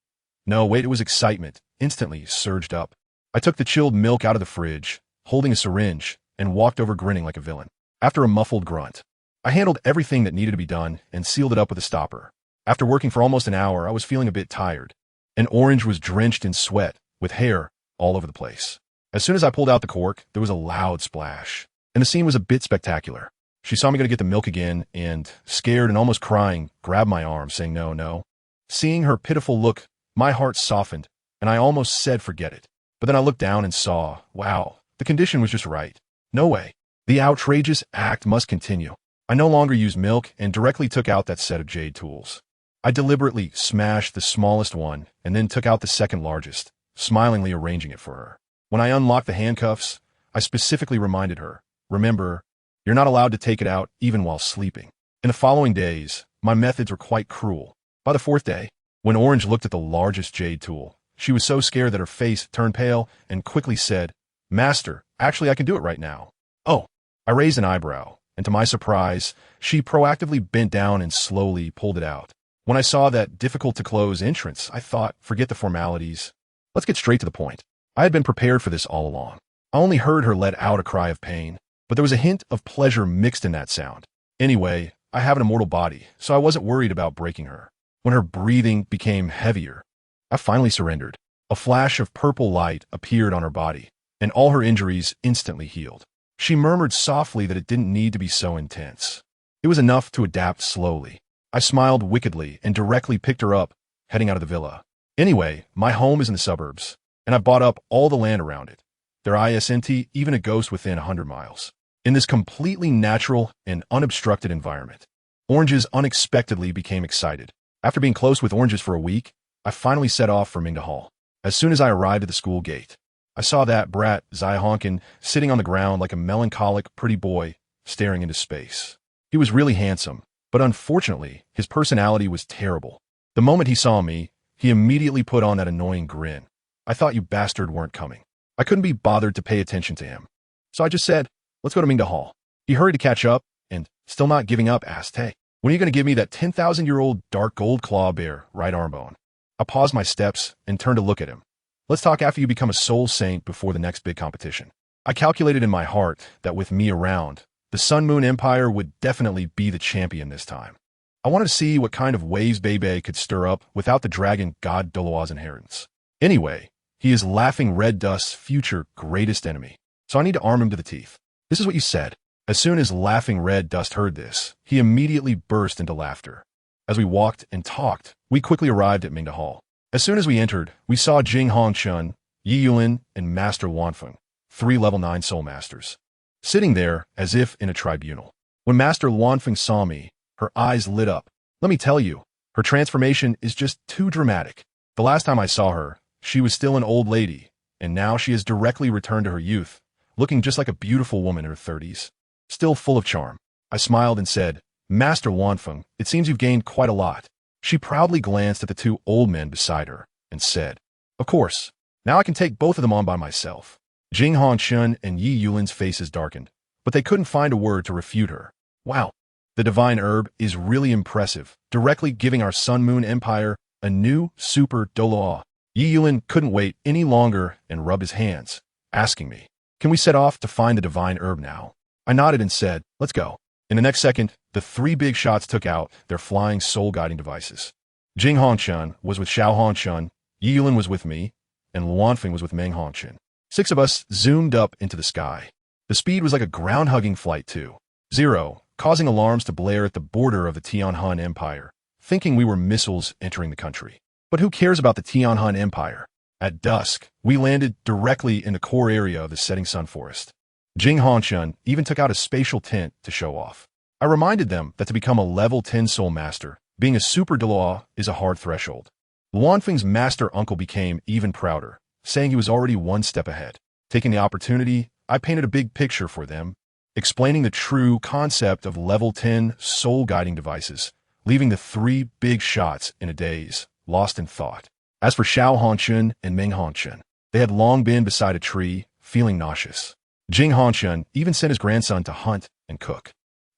Speaker 1: No, wait, it was excitement, instantly surged up. I took the chilled milk out of the fridge, holding a syringe, and walked over grinning like a villain. After a muffled grunt, I handled everything that needed to be done and sealed it up with a stopper. After working for almost an hour, I was feeling a bit tired, and Orange was drenched in sweat, with hair all over the place. As soon as I pulled out the cork, there was a loud splash, and the scene was a bit spectacular. She saw me going to get the milk again, and, scared and almost crying, grabbed my arm, saying no, no. Seeing her pitiful look, my heart softened, and I almost said forget it. But then I looked down and saw, wow, the condition was just right. No way. The outrageous act must continue. I no longer used milk and directly took out that set of jade tools. I deliberately smashed the smallest one and then took out the second largest, smilingly arranging it for her. When I unlocked the handcuffs, I specifically reminded her, remember, you're not allowed to take it out even while sleeping. In the following days, my methods were quite cruel. By the 4th day, when Orange looked at the largest jade tool, she was so scared that her face turned pale and quickly said, "Master, actually I can do it right now." Oh, I raised an eyebrow, and to my surprise, she proactively bent down and slowly pulled it out. When I saw that difficult-to-close entrance, I thought, forget the formalities, Let's get straight to the point. I had been prepared for this all along. I only heard her let out a cry of pain, but there was a hint of pleasure mixed in that sound. Anyway, I have an immortal body, so I wasn't worried about breaking her. When her breathing became heavier, I finally surrendered. A flash of purple light appeared on her body, and all her injuries instantly healed. She murmured softly that it didn't need to be so intense. It was enough to adapt slowly. I smiled wickedly and directly picked her up, heading out of the villa. Anyway, my home is in the suburbs, and I've bought up all the land around it. There isn't even a ghost within 100 miles. In this completely natural and unobstructed environment, Oranges unexpectedly became excited. After being close with Oranges for a week, I finally set off for Mingdahall. As soon as I arrived at the school gate, I saw that brat, DaiYueheng, sitting on the ground like a melancholic, pretty boy, staring into space. He was really handsome, but unfortunately, his personality was terrible. The moment he saw me, he immediately put on that annoying grin. I thought you bastard weren't coming. I couldn't be bothered to pay attention to him. So I just said, let's go to Mingdahall. He hurried to catch up, and, still not giving up, asked, hey, when are you going to give me that 10,000-year-old dark gold claw bear right arm bone? I paused my steps and turned to look at him. Let's talk after you become a soul saint before the next big competition. I calculated in my heart that with me around, the Sun Moon Empire would definitely be the champion this time. I wanted to see what kind of waves Beibei could stir up without the dragon God Douluo's inheritance. Anyway, he is Laughing Red Dust's future greatest enemy, so I need to arm him to the teeth. This is what you said. As soon as Laughing Red Dust heard this, he immediately burst into laughter. As we walked and talked, we quickly arrived at Mingdahall. As soon as we entered, we saw Jing Hongshun, DaiYueheng, and Master Wanfeng, 3 level 9 soul masters, sitting there as if in a tribunal. When Master Wanfeng saw me, her eyes lit up. Let me tell you, her transformation is just too dramatic. The last time I saw her, she was still an old lady, and now she has directly returned to her youth, looking just like a beautiful woman in her 30s, still full of charm. I smiled and said, Master Wanfeng, it seems you've gained quite a lot. She proudly glanced at the 2 old men beside her and said, of course, now I can take both of them on by myself. Jing Hongshun and DaiYueheng's faces darkened, but they couldn't find a word to refute her. Wow, the divine herb is really impressive, directly giving our Sun Moon Empire a new super Douluo. DaiYueheng couldn't wait any longer and rubbed his hands, asking me, can we set off to find the divine herb now? I nodded and said, let's go. In the next second, the 3 big shots took out their flying soul-guiding devices. Jing Hongshun was with Xiao Hongshun, DaiYueheng was with me, and Wanfeng was with Meng Hongshun. 6 of us zoomed up into the sky. The speed was like a ground-hugging flight too. 0, causing alarms to blare at the border of the Tianhun Empire, thinking we were missiles entering the country. But who cares about the Tianhun Empire? At dusk, we landed directly in the core area of the setting sun forest. Jing Hongshun even took out a spatial tent to show off. I reminded them that to become a level 10 soul master, being a super Douluo is a hard threshold. Wanfeng's master uncle became even prouder, saying he was already 1 step ahead. Taking the opportunity, I painted a big picture for them, explaining the true concept of level 10 soul guiding devices, leaving the 3 big shots in a daze, lost in thought. As for Xiao Hongshun and Meng Hongshun, they had long been beside a tree, feeling nauseous. Jing Hongshun even sent his grandson to hunt and cook.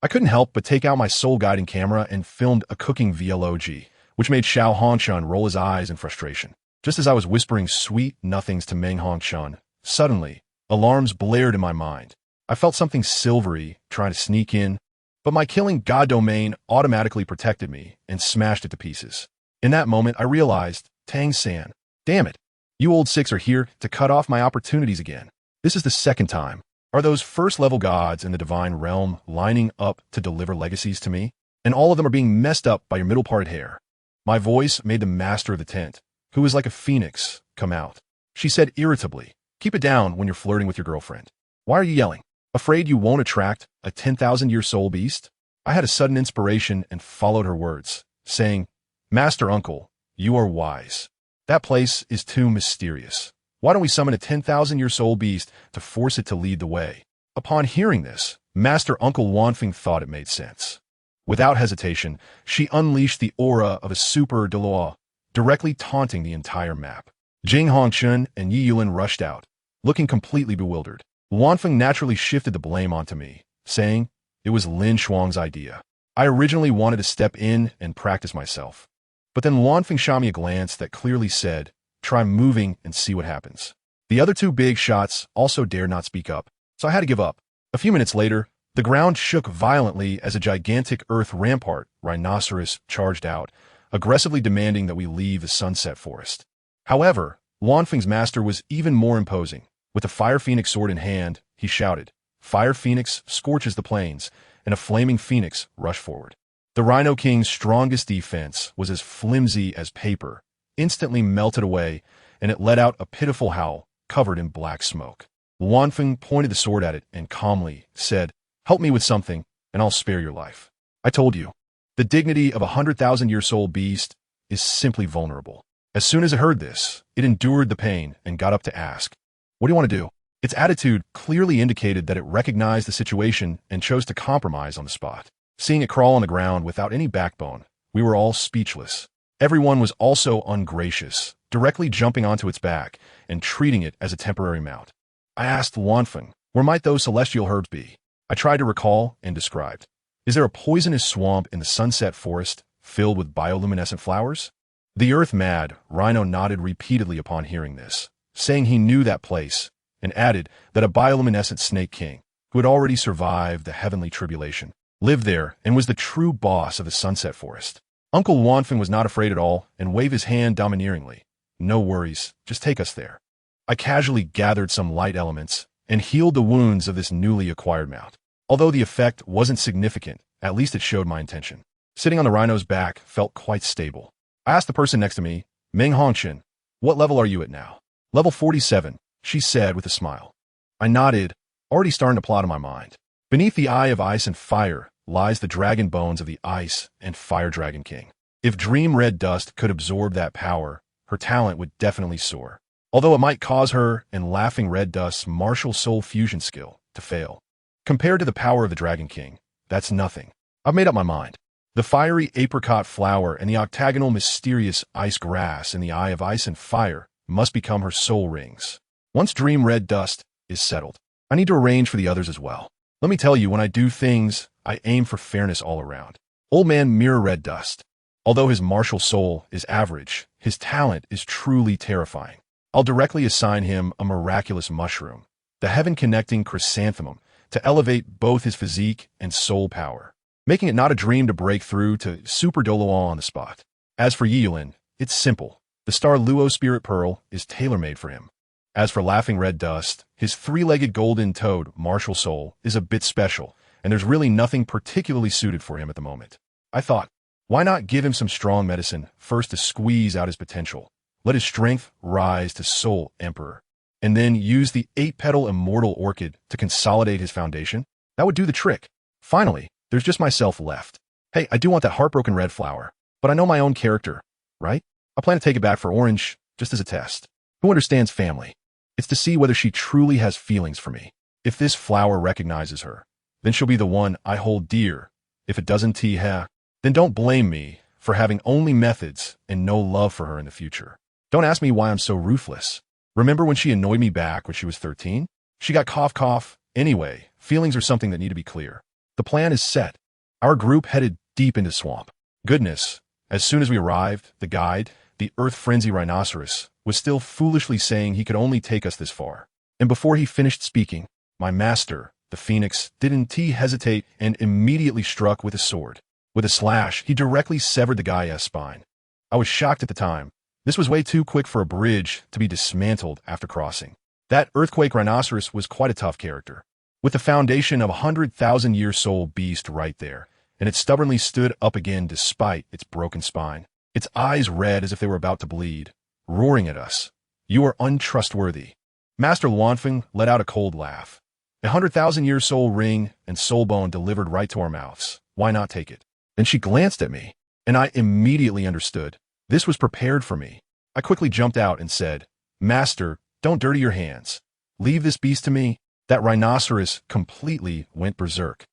Speaker 1: I couldn't help but take out my soul-guiding camera and filmed a cooking vlog, which made Xiao Hongshun roll his eyes in frustration. Just as I was whispering sweet nothings to Meng Hongshun, suddenly, alarms blared in my mind. I felt something silvery trying to sneak in, but my killing God domain automatically protected me and smashed it to pieces. In that moment, I realized, Tang San, damn it, you old 6 are here to cut off my opportunities again. This is the 2nd time. Are those first-level gods in the divine realm lining up to deliver legacies to me? And all of them are being messed up by your middle-parted hair. My voice made the master of the tent, who was like a phoenix, come out. She said irritably, keep it down when you're flirting with your girlfriend. Why are you yelling? Afraid you won't attract a 10,000-year soul beast? I had a sudden inspiration and followed her words, saying, Master Uncle, you are wise. That place is too mysterious. Why don't we summon a 10,000-year soul beast to force it to lead the way? Upon hearing this, Master Uncle Wanfeng thought it made sense. Without hesitation, she unleashed the aura of a super Douluo, directly taunting the entire map. Jing Hongshun and DaiYueheng rushed out, looking completely bewildered. Wanfeng naturally shifted the blame onto me, saying it was LinShuang's idea. I originally wanted to step in and practice myself. But then Wanfeng shot me a glance that clearly said, try moving and see what happens. The other two big shots also dared not speak up, so I had to give up. A few minutes later, the ground shook violently as a gigantic earth rampart rhinoceros charged out, aggressively demanding that we leave the sunset forest. However, Luanfeng's master was even more imposing. With a fire phoenix sword in hand, he shouted, "Fire phoenix scorches the plains," and a flaming phoenix rushed forward. The Rhino King's strongest defense was as flimsy as paper, instantly melted away, and it let out a pitiful howl covered in black smoke. Luanfeng pointed the sword at it and calmly said, "Help me with something, and I'll spare your life." I told you, the dignity of a 100,000-year-soul beast is simply vulnerable. As soon as it heard this, it endured the pain and got up to ask, "What do you want to do?" Its attitude clearly indicated that it recognized the situation and chose to compromise on the spot. Seeing it crawl on the ground without any backbone, we were all speechless. Everyone was also ungracious, directly jumping onto its back and treating it as a temporary mount. I asked Luanfeng, where might those celestial herbs be? I tried to recall and described. Is there a poisonous swamp in the sunset forest filled with bioluminescent flowers? The earth-mad rhino nodded repeatedly upon hearing this, saying he knew that place, and added that a bioluminescent snake king, who had already survived the heavenly tribulation, lived there and was the true boss of the sunset forest. Uncle Luanfeng was not afraid at all and waved his hand domineeringly. "No worries, just take us there." I casually gathered some light elements and healed the wounds of this newly acquired mount. Although the effect wasn't significant, at least it showed my intention. Sitting on the rhino's back felt quite stable. I asked the person next to me, "Meng Hongqin, what level are you at now?" "Level 47, she said with a smile. I nodded, already starting to plot in my mind. Beneath the eye of ice and fire lies the dragon bones of the Ice and Fire Dragon King. If Dream Red Dust could absorb that power, her talent would definitely soar. Although it might cause her and Laughing Red Dust's martial soul fusion skill to fail. Compared to the power of the Dragon King, that's nothing. I've made up my mind. The fiery apricot flower and the octagonal mysterious ice grass in the eye of ice and fire must become her soul rings. Once Dream Red Dust is settled, I need to arrange for the others as well. Let me tell you, when I do things, I aim for fairness all around. Old Man Mirror Red Dust. Although his martial soul is average, his talent is truly terrifying. I'll directly assign him a miraculous mushroom, the heaven-connecting chrysanthemum, to elevate both his physique and soul power, making it not a dream to break through to Super Douluo on the spot. As for Yulin, it's simple. The Star Luo Spirit Pearl is tailor-made for him. As for Laughing Red Dust, his three-legged golden toad martial soul is a bit special, and there's really nothing particularly suited for him at the moment. I thought, why not give him some strong medicine first to squeeze out his potential, let his strength rise to Soul Emperor, and then use the 8-petal Immortal Orchid to consolidate his foundation? That would do the trick. Finally, there's just myself left. Hey, I do want that heartbroken red flower, but I know my own character, right? I plan to take it back for Orange, just as a test. Who understands family? It's to see whether she truly has feelings for me. If this flower recognizes her, then she'll be the one I hold dear. If it doesn't, then don't blame me for having only methods and no love for her in the future. Don't ask me why I'm so ruthless. Remember when she annoyed me back when she was 13? She got cough. Anyway, feelings are something that need to be clear. The plan is set. Our group headed deep into swamp. Goodness, as soon as we arrived, the guide, the Earth Frenzy Rhinoceros, was still foolishly saying he could only take us this far. And before he finished speaking, my master, the Phoenix, didn't hesitate and immediately struck with a sword. With a slash, he directly severed the guy's spine. I was shocked at the time. This was way too quick for a bridge to be dismantled after crossing. That Earthquake Rhinoceros was quite a tough character, with the foundation of a 100,000-year soul beast right there, and it stubbornly stood up again despite its broken spine, its eyes red as if they were about to bleed, roaring at us. "You are untrustworthy." Master Luanfeng let out a cold laugh. A 100,000-year soul ring and soul bone delivered right to our mouths. Why not take it? Then she glanced at me, and I immediately understood. This was prepared for me. I quickly jumped out and said, "Master, don't dirty your hands. Leave this beast to me." That rhinoceros completely went berserk,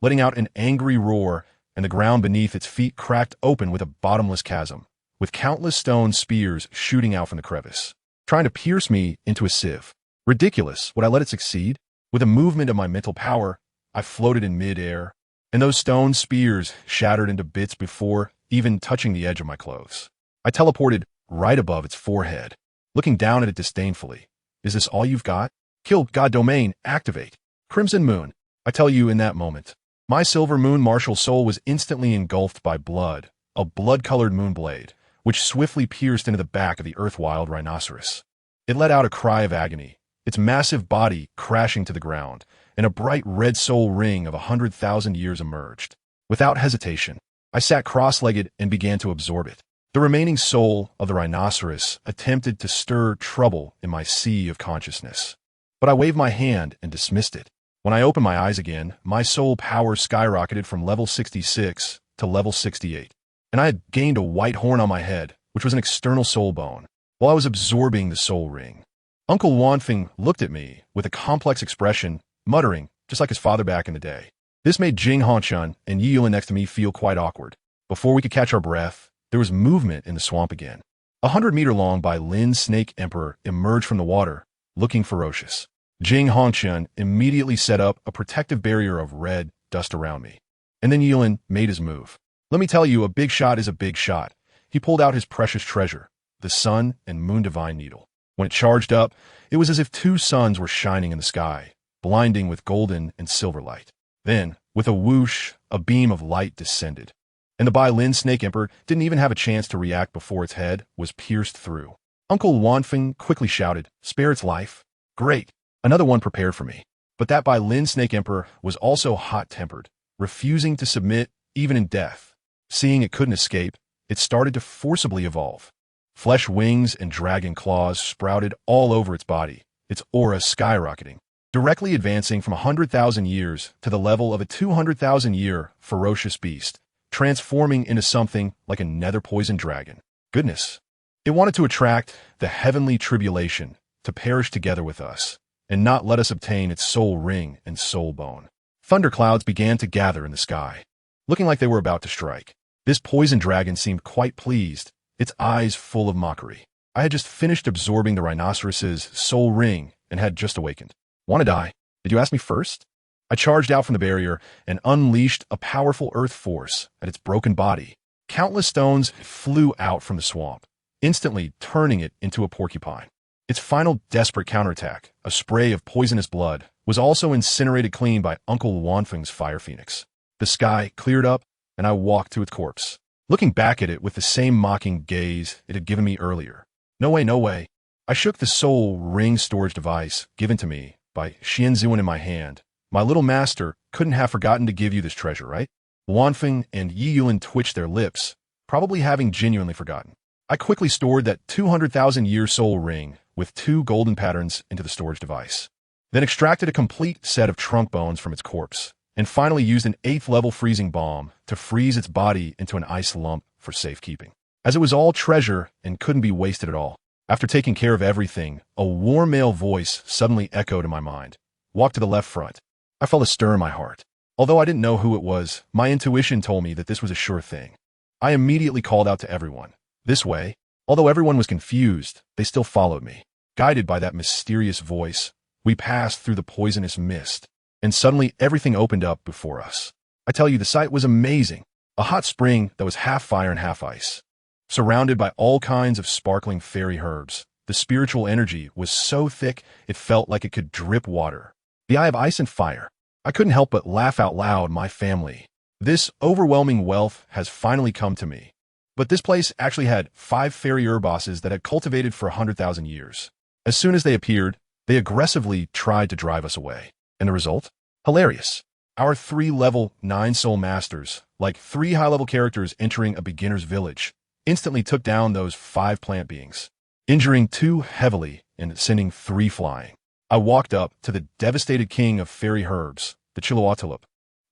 Speaker 1: letting out an angry roar, and the ground beneath its feet cracked open with a bottomless chasm, with countless stone spears shooting out from the crevice, trying to pierce me into a sieve. Ridiculous, would I let it succeed? With a movement of my mental power, I floated in mid-air, and those stone spears shattered into bits before even touching the edge of my clothes. I teleported right above its forehead, looking down at it disdainfully. Is this all you've got? Kill God Domain, activate. Crimson Moon. I tell you in that moment. My silver moon martial soul was instantly engulfed by blood, a blood-colored moonblade, which swiftly pierced into the back of the earth-wild rhinoceros. It let out a cry of agony, its massive body crashing to the ground, and a bright red soul ring of 100,000 years emerged. Without hesitation, I sat cross-legged and began to absorb it. The remaining soul of the rhinoceros attempted to stir trouble in my sea of consciousness, but I waved my hand and dismissed it. When I opened my eyes again, my soul power skyrocketed from level 66 to level 68, and I had gained a white horn on my head, which was an external soul bone, while I was absorbing the soul ring. Uncle Wanfeng looked at me with a complex expression, muttering, just like his father back in the day. This made Jing Hongchun and Yi Yuan next to me feel quite awkward. Before we could catch our breath, there was movement in the swamp again. 100-meter-long Bailin Snake Emperor emerged from the water, looking ferocious. Jing Hongchun immediately set up a protective barrier of red dust around me. And then Yi Yuan made his move. Let me tell you, a big shot is a big shot. He pulled out his precious treasure, the Sun and Moon Divine Needle. When it charged up, it was as if two suns were shining in the sky, blinding with golden and silver light. Then, with a whoosh, a beam of light descended, and the Bailin Snake Emperor didn't even have a chance to react before its head was pierced through. Uncle Wanfeng quickly shouted, "Spare its life." Great, another one prepared for me. But that Bailin Snake Emperor was also hot-tempered, refusing to submit even in death. Seeing it couldn't escape, it started to forcibly evolve. Flesh wings and dragon claws sprouted all over its body, its aura skyrocketing, directly advancing from 100,000 years to the level of a 200,000-year ferocious beast, transforming into something like a nether-poisoned dragon. Goodness. It wanted to attract the heavenly tribulation to perish together with us, and not let us obtain its soul ring and soul bone. Thunderclouds began to gather in the sky, looking like they were about to strike. This poison dragon seemed quite pleased, its eyes full of mockery. I had just finished absorbing the rhinoceros's soul ring and had just awakened. Want to die? Did you ask me first? I charged out from the barrier and unleashed a powerful earth force at its broken body. Countless stones flew out from the swamp, instantly turning it into a porcupine. Its final desperate counterattack, a spray of poisonous blood, was also incinerated clean by Uncle Wanfeng's fire phoenix. The sky cleared up, and I walked to its corpse, looking back at it with the same mocking gaze it had given me earlier. No way, no way. I shook the soul ring storage device given to me by Xianzuan in my hand. My little master couldn't have forgotten to give you this treasure, right? Wanfeng and Yi Yuan twitched their lips, probably having genuinely forgotten. I quickly stored that 200,000-year soul ring with 2 golden patterns into the storage device, then extracted a complete set of trunk bones from its corpse, and finally used an 8th-level freezing bomb to freeze its body into an ice lump for safekeeping. As it was all treasure and couldn't be wasted at all, after taking care of everything, a warm male voice suddenly echoed in my mind. Walk to the left front. I felt a stir in my heart. Although I didn't know who it was, my intuition told me that this was a sure thing. I immediately called out to everyone. This way, although everyone was confused, they still followed me. Guided by that mysterious voice, we passed through the poisonous mist, and suddenly everything opened up before us. I tell you, the sight was amazing. A hot spring that was half fire and half ice. Surrounded by all kinds of sparkling fairy herbs, the spiritual energy was so thick it felt like it could drip water. The eye of ice and fire. I couldn't help but laugh out loud, my family. This overwhelming wealth has finally come to me. But this place actually had 5 fairy herb bosses that had cultivated for 100,000 years. As soon as they appeared, they aggressively tried to drive us away. And the result? Hilarious. Our 3 level 9 soul masters, like 3 high-level characters entering a beginner's village, instantly took down those 5 plant beings, injuring 2 heavily and sending 3 flying. I walked up to the devastated king of fairy herbs, the Chiloatulup,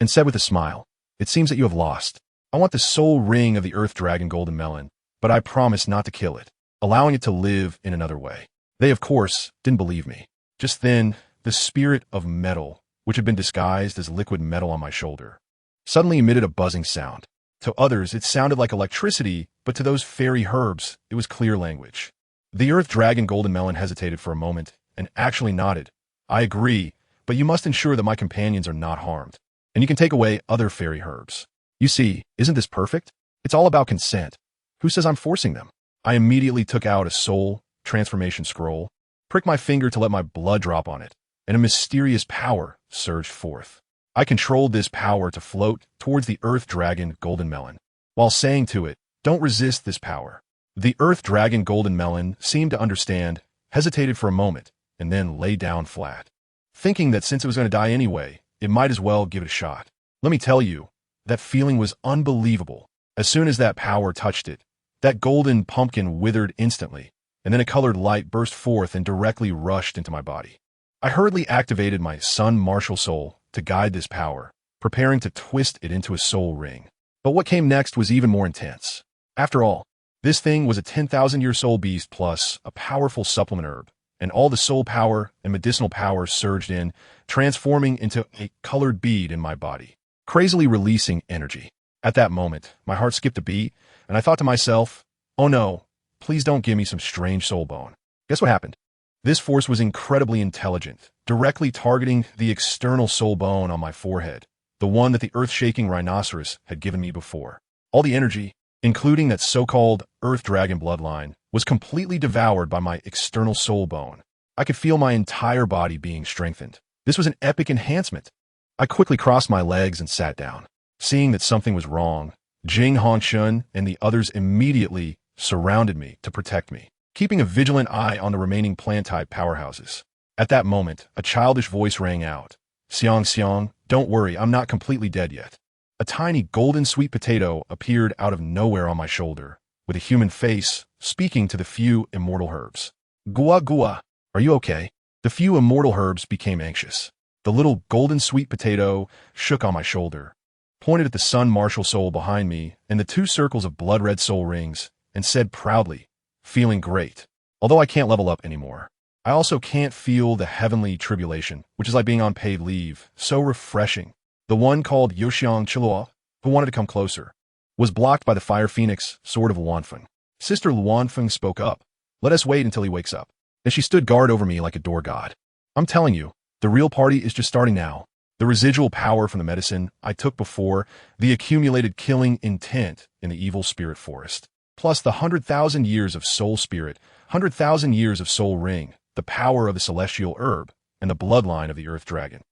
Speaker 1: and said with a smile, "It seems that you have lost. I want the soul ring of the earth dragon golden melon, but I promise not to kill it, allowing it to live in another way." They, of course, didn't believe me. Just then, the spirit of metal, which had been disguised as liquid metal on my shoulder, suddenly emitted a buzzing sound. To others, it sounded like electricity, but to those fairy herbs, it was clear language. The earth dragon golden melon hesitated for a moment and actually nodded. "I agree, but you must ensure that my companions are not harmed, and you can take away other fairy herbs. You see, isn't this perfect? It's all about consent. Who says I'm forcing them?" I immediately took out a soul transformation scroll, pricked my finger to let my blood drop on it, and a mysterious power surged forth. I controlled this power to float towards the Earth Dragon Golden Melon, while saying to it, "Don't resist this power." The Earth Dragon Golden Melon seemed to understand, hesitated for a moment, and then lay down flat, thinking that since it was going to die anyway, it might as well give it a shot. Let me tell you, that feeling was unbelievable. As soon as that power touched it, that golden pumpkin withered instantly, and then a colored light burst forth and directly rushed into my body. I hurriedly activated my Sun Martial Soul to guide this power, preparing to twist it into a soul ring. But what came next was even more intense. After all, this thing was a 10,000-year soul beast plus a powerful supplement herb, and all the soul power and medicinal power surged in, transforming into a colored bead in my body, crazily releasing energy. At that moment, my heart skipped a beat, and I thought to myself, oh no, please don't give me some strange soul bone. Guess what happened? This force was incredibly intelligent, directly targeting the external soul bone on my forehead, the one that the earth-shaking rhinoceros had given me before. All the energy, including that so-called Earth Dragon bloodline, was completely devoured by my external soul bone. I could feel my entire body being strengthened. This was an epic enhancement. I quickly crossed my legs and sat down. Seeing that something was wrong, Jing Hongshun and the others immediately surrounded me to protect me, keeping a vigilant eye on the remaining plant-type powerhouses. At that moment, a childish voice rang out. Xiang, don't worry, I'm not completely dead yet. A tiny golden sweet potato appeared out of nowhere on my shoulder, with a human face, speaking to the few immortal herbs. Gua, are you okay? The few immortal herbs became anxious. The little golden sweet potato shook on my shoulder, pointed at the Sun Martial Soul behind me and the two circles of blood-red soul rings, and said proudly, feeling great. Although I can't level up anymore, I also can't feel the heavenly tribulation, which is like being on paid leave, so refreshing. The one called Yoxiang Chiluo, who wanted to come closer, was blocked by the Fire Phoenix, Sword of Luanfeng. Sister Luanfeng spoke up. Let us wait until he wakes up. And she stood guard over me like a door god. I'm telling you, the real party is just starting now. The residual power from the medicine I took before, the accumulated killing intent in the evil spirit forest, plus the 100,000 years of soul spirit, 100,000 years of soul ring, the power of the celestial herb, and the bloodline of the earth dragon.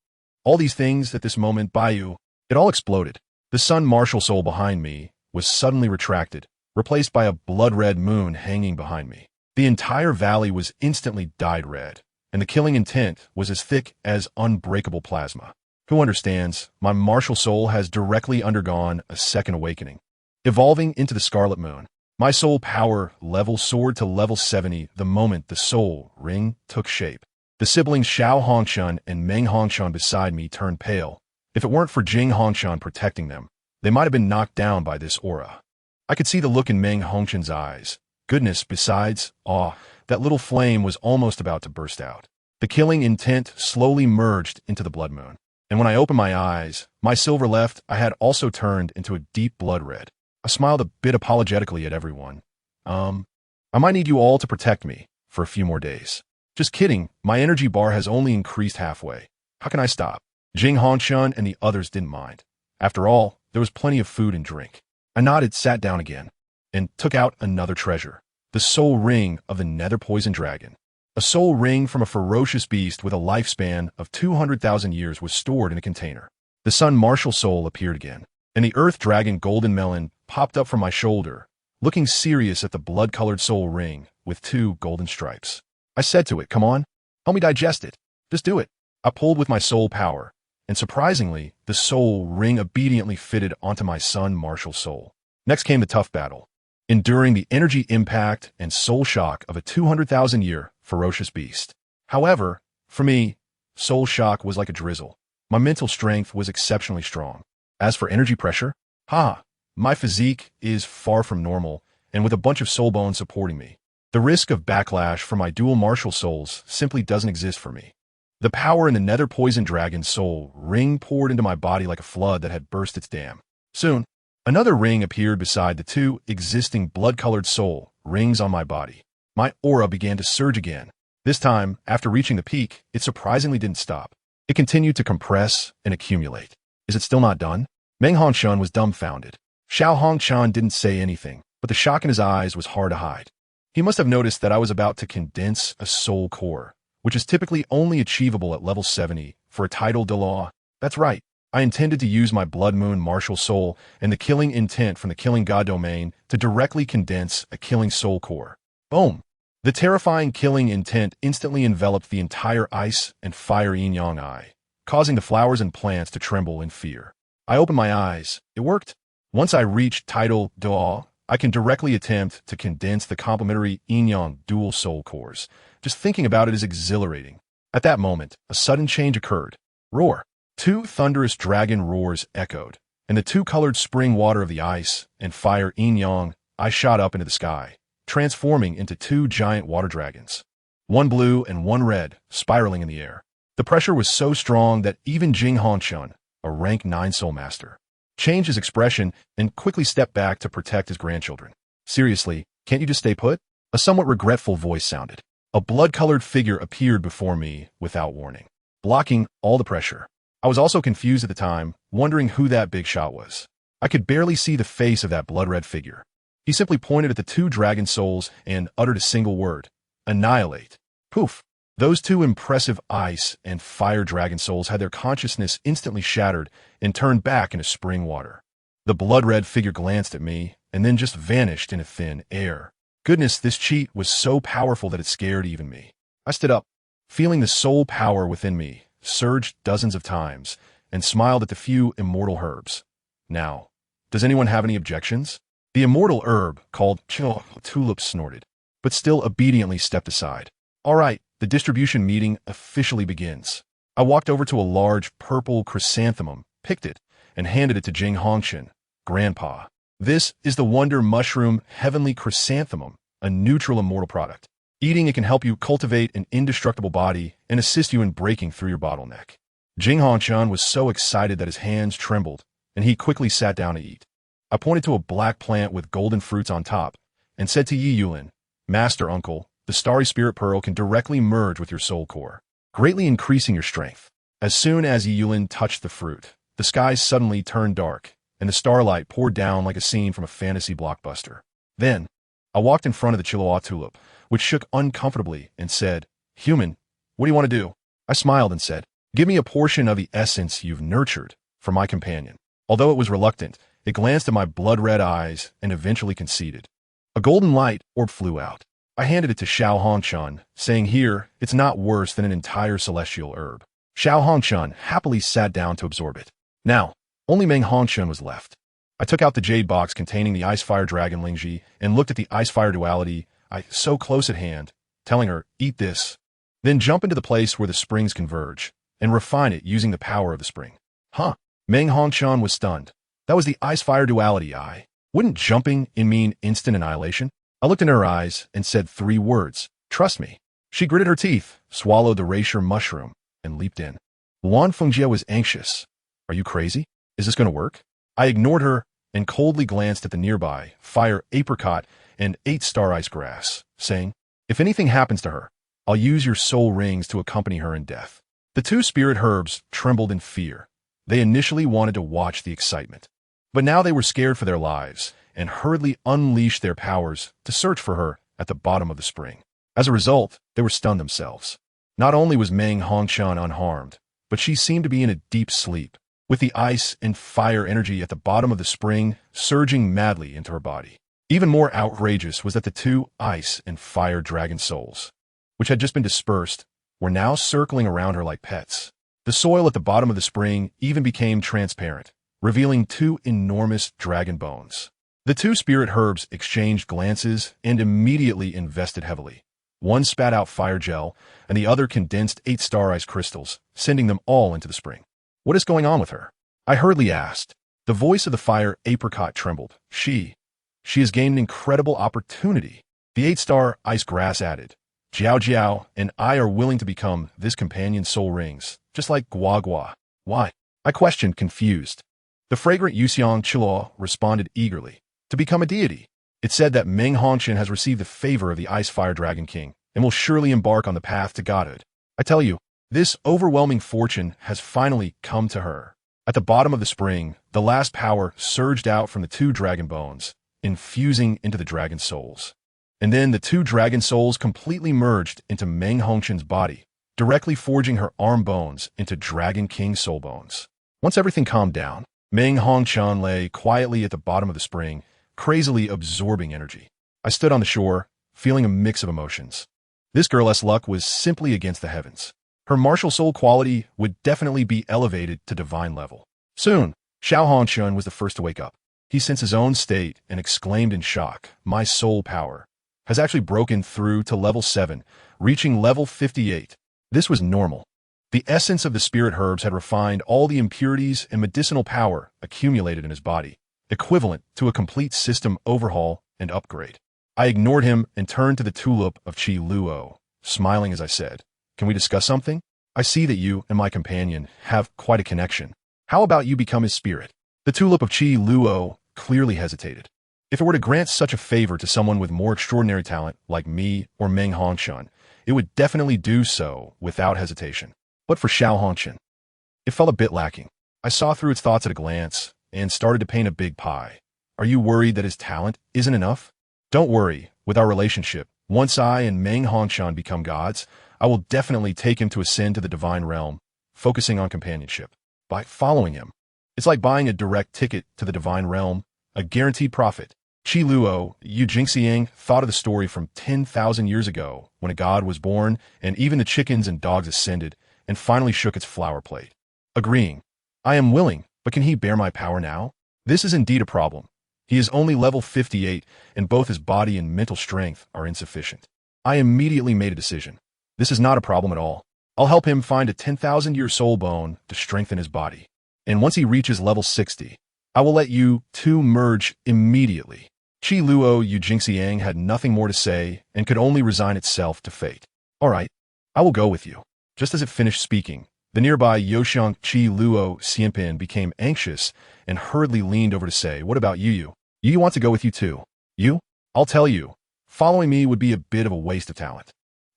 Speaker 1: All these things at this moment, DaiYueheng, it all exploded. The Sun Martial Soul behind me was suddenly retracted, replaced by a blood-red moon hanging behind me. The entire valley was instantly dyed red, and the killing intent was as thick as unbreakable plasma. Who understands, my martial soul has directly undergone a second awakening. Evolving into the Scarlet Moon, my soul power level soared to level 70 the moment the soul ring took shape. The siblings Xiao Hongshun and Meng Hongshun beside me turned pale. If it weren't for Jing Hongshun protecting them, they might have been knocked down by this aura. I could see the look in Meng Hongshun's eyes. Goodness, besides, that little flame was almost about to burst out. The killing intent slowly merged into the blood moon. And when I opened my eyes, my silver left I had also turned into a deep blood red. I smiled a bit apologetically at everyone. I might need you all to protect me for a few more days. Just kidding, my energy bar has only increased halfway. How can I stop? Jing Hongshun and the others didn't mind. After all, there was plenty of food and drink. I nodded, sat down again, and took out another treasure, the soul ring of the nether poison dragon. A soul ring from a ferocious beast with a lifespan of 200,000 years was stored in a container. The Sun Martial Soul appeared again, and the Earth Dragon Golden Melon popped up from my shoulder, looking serious at the blood-colored soul ring with 2 golden stripes. I said to it, come on, help me digest it. Just do it. I pulled with my soul power, and surprisingly, the soul ring obediently fitted onto my Sun Martial Soul. Next came the tough battle, enduring the energy impact and soul shock of a 200,000-year ferocious beast. However, for me, soul shock was like a drizzle. My mental strength was exceptionally strong. As for energy pressure, my physique is far from normal, and with a bunch of soul bones supporting me, the risk of backlash from my dual martial souls simply doesn't exist for me. The power in the nether poison dragon soul ring poured into my body like a flood that had burst its dam. Soon, another ring appeared beside the 2 existing blood-colored soul rings on my body. My aura began to surge again. This time, after reaching the peak, it surprisingly didn't stop. It continued to compress and accumulate. Is it still not done? Meng Hongshun was dumbfounded. Xiao Hongshan didn't say anything, but the shock in his eyes was hard to hide. He must have noticed that I was about to condense a soul core, which is typically only achievable at level 70 for a title Douluo. That's right. I intended to use my Blood Moon martial soul and the killing intent from the killing god domain to directly condense a killing soul core. Boom! The terrifying killing intent instantly enveloped the entire ice and fire yin-yang eye, causing the flowers and plants to tremble in fear. I opened my eyes. It worked. Once I reached title Douluo, I can directly attempt to condense the complementary yin-yang dual soul cores. Just thinking about it is exhilarating. At that moment, a sudden change occurred. Roar! Two thunderous dragon roars echoed, and the two-colored spring water of the ice and fire yin-yang I shot up into the sky, transforming into two giant water dragons. One blue and one red, spiraling in the air. The pressure was so strong that even Jing Hongshun, a rank 9 soul master, changed his expression and quickly stepped back to protect his grandchildren. Seriously, can't you just stay put? A somewhat regretful voice sounded. A blood-colored figure appeared before me without warning, blocking all the pressure. I was also confused at the time, wondering who that big shot was. I could barely see the face of that blood-red figure. He simply pointed at the two dragon souls and uttered a single word. Annihilate. Poof! Those two impressive ice and fire dragon souls had their consciousness instantly shattered and turned back into spring water. The blood-red figure glanced at me and then just vanished into thin air. Goodness, this cheat was so powerful that it scared even me. I stood up, feeling the soul power within me surged dozens of times, and smiled at the few immortal herbs. Now, does anyone have any objections? The immortal herb, called Tulip, snorted, but still obediently stepped aside. All right, the distribution meeting officially begins. I walked over to a large purple chrysanthemum, picked it, and handed it to Jing Hongshun, Grandpa. This is the Wonder Mushroom Heavenly Chrysanthemum, a neutral immortal product. Eating it can help you cultivate an indestructible body and assist you in breaking through your bottleneck. Jing Hongshun was so excited that his hands trembled, and he quickly sat down to eat. I pointed to a black plant with golden fruits on top and said to DaiYueheng, Master Uncle, the Starry Spirit Pearl can directly merge with your soul core, greatly increasing your strength. As soon as DaiYueheng touched the fruit, the skies suddenly turned dark, and the starlight poured down like a scene from a fantasy blockbuster. Then, I walked in front of the Chihuahua tulip, which shook uncomfortably, and said, Human, what do you want to do? I smiled and said, Give me a portion of the essence you've nurtured for my companion. Although it was reluctant, it glanced at my blood-red eyes and eventually conceded. A golden light orb flew out. I handed it to Xiao Hongshun, saying here, it's not worse than an entire celestial herb. Xiao Hongshun happily sat down to absorb it. Now, only Meng Hongshun was left. I took out the jade box containing the Ice-Fire Dragon Lingji and looked at the Ice-Fire duality so close at hand, telling her, eat this. Then jump into the place where the springs converge, and refine it using the power of the spring. Huh. Meng Hongshun was stunned. That was the Ice-Fire duality Wouldn't jumping mean instant annihilation? I looked in her eyes and said 3 words. Trust me. She gritted her teeth, swallowed the Racier mushroom, and leaped in. Wan Fengjie was anxious. Are you crazy? Is this going to work? I ignored her and coldly glanced at the nearby fire apricot and 8-star ice grass, saying, If anything happens to her, I'll use your soul rings to accompany her in death. The 2 spirit herbs trembled in fear. They initially wanted to watch the excitement, but now they were scared for their lives and hurriedly unleashed their powers to search for her at the bottom of the spring. As a result, they were stunned themselves. Not only was Meng Hongshun unharmed, but she seemed to be in a deep sleep, with the ice and fire energy at the bottom of the spring surging madly into her body. Even more outrageous was that the 2 ice and fire dragon souls, which had just been dispersed, were now circling around her like pets. The soil at the bottom of the spring even became transparent, revealing 2 enormous dragon bones. The 2 spirit herbs exchanged glances and immediately invested heavily. One spat out fire gel, and the other condensed 8-star ice crystals, sending them all into the spring. What is going on with her? I hurriedly asked. The voice of the fire apricot trembled. She has gained an incredible opportunity. The 8-star ice grass added. Jiao Jiao and I are willing to become this companion's soul rings, just like Gua Gua. Why? I questioned, confused. The fragrant Yuxiang Chiluo responded eagerly. To become a deity. It said that Meng Hongshun has received the favor of the Ice-Fire Dragon King and will surely embark on the path to godhood. I tell you, this overwhelming fortune has finally come to her. At the bottom of the spring, the last power surged out from the 2 dragon bones, infusing into the dragon souls. And then the two dragon souls completely merged into Meng Hongqian's body, directly forging her arm bones into Dragon King soul bones. Once everything calmed down, Meng Hongqian lay quietly at the bottom of the spring, crazily absorbing energy. I stood on the shore, feeling a mix of emotions. This girl's luck was simply against the heavens. Her martial soul quality would definitely be elevated to divine level. Soon, Xiao Hongqian was the first to wake up. He sensed his own state and exclaimed in shock, "My soul power has actually broken through to level 7, reaching level 58. This was normal. The essence of the spirit herbs had refined all the impurities and medicinal power accumulated in his body, equivalent to a complete system overhaul and upgrade. I ignored him and turned to the tulip of Qi Luo, smiling as I said, "Can we discuss something? I see that you and my companion have quite a connection. How about you become his spirit?" The tulip of Qi Luo clearly hesitated. If it were to grant such a favor to someone with more extraordinary talent like me or Meng Hongqian, it would definitely do so without hesitation. But for Xiao Hongqian, it felt a bit lacking. I saw through its thoughts at a glance and started to paint a big pie. Are you worried that his talent isn't enough? Don't worry, with our relationship, once I and Meng Hongqian become gods, I will definitely take him to ascend to the divine realm, focusing on companionship. By following him, it's like buying a direct ticket to the divine realm, a guaranteed profit. Qi Luo Ye Xishui thought of the story from 10,000 years ago when a god was born and even the chickens and dogs ascended and finally shook its flower plate. Agreeing, I am willing, but can he bear my power now? This is indeed a problem. He is only level 58 and both his body and mental strength are insufficient. I immediately made a decision. This is not a problem at all. I'll help him find a 10,000-year soul bone to strengthen his body. And once he reaches level 60, I will let you two merge immediately. Qi Luo Ye Xishui had nothing more to say and could only resign itself to fate. All right, I will go with you. Just as it finished speaking, the nearby Yoxiang Qi Luo Xianpin became anxious and hurriedly leaned over to say, "What about you? You want to go with you too?" "You? I'll tell you, following me would be a bit of a waste of talent.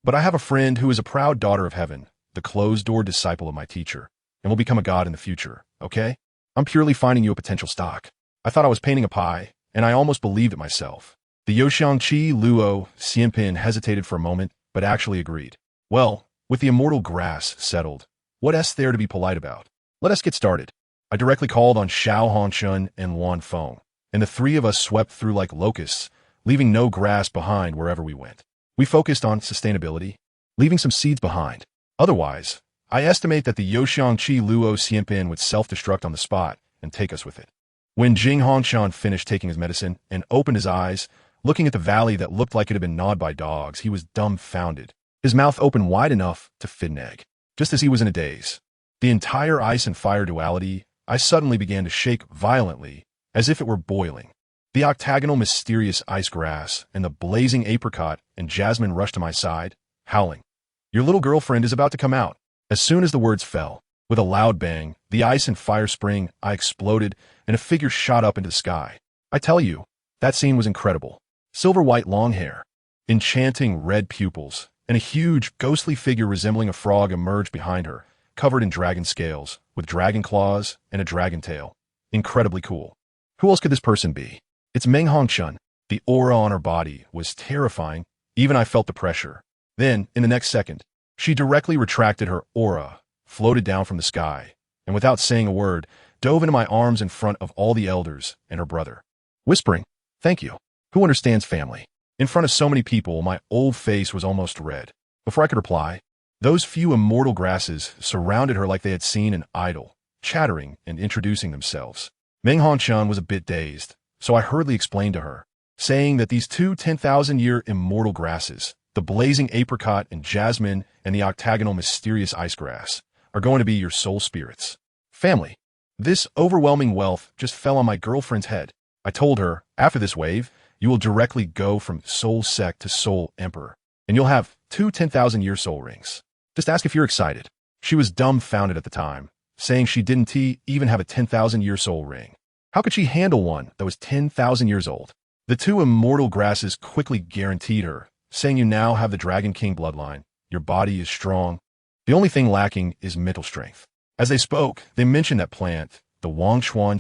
Speaker 1: But I have a friend who is a proud daughter of heaven, the closed-door disciple of my teacher, and will become a god in the future, okay? I'm purely finding you a potential stock." I thought I was painting a pie, and I almost believed it myself. The Yoxiang Qi Luo Xianpin hesitated for a moment, but actually agreed. "Well, with the immortal grass settled, what is there to be polite about? Let us get started." I directly called on Xiao Hongqian and Wan Feng, and the three of us swept through like locusts, leaving no grass behind wherever we went. We focused on sustainability, leaving some seeds behind. Otherwise, I estimate that the Yoxiang Qi Luo Xianpin would self-destruct on the spot and take us with it. When Jing Hongshan finished taking his medicine and opened his eyes, looking at the valley that looked like it had been gnawed by dogs, he was dumbfounded. His mouth opened wide enough to fit an egg. Just as he was in a daze, the entire ice and fire duality, I suddenly began to shake violently, as if it were boiling. The octagonal mysterious ice grass and the blazing apricot and jasmine rushed to my side, howling. "Your little girlfriend is about to come out." As soon as the words fell, with a loud bang, the ice and fire spring, I exploded, and a figure shot up into the sky. I tell you, that scene was incredible. Silver-white long hair, enchanting red pupils, and a huge, ghostly figure resembling a frog emerged behind her, covered in dragon scales, with dragon claws and a dragon tail. Incredibly cool. Who else could this person be? It's Meng Hongqian. The aura on her body was terrifying. Even I felt the pressure. Then, in the next second, she directly retracted her aura, floated down from the sky, and without saying a word, dove into my arms in front of all the elders and her brother, whispering, "Thank you." Who understands family? In front of so many people, my old face was almost red. Before I could reply, those few immortal grasses surrounded her like they had seen an idol, chattering and introducing themselves. Meng Hongqian was a bit dazed, so I hurriedly explained to her, saying that these two 10,000-year immortal grasses, the blazing apricot and jasmine and the octagonal mysterious ice grass, are going to be your soul spirits. Family. This overwhelming wealth just fell on my girlfriend's head. I told her, after this wave, you will directly go from soul sect to soul emperor, and you'll have two 10,000-year soul rings. Just ask if you're excited. She was dumbfounded at the time, saying she didn't even have a 10,000-year soul ring. How could she handle one that was 10,000 years old? The two immortal grasses quickly guaranteed her, saying you now have the Dragon King bloodline, your body is strong. The only thing lacking is mental strength. As they spoke, they mentioned that plant, the Wang Shuan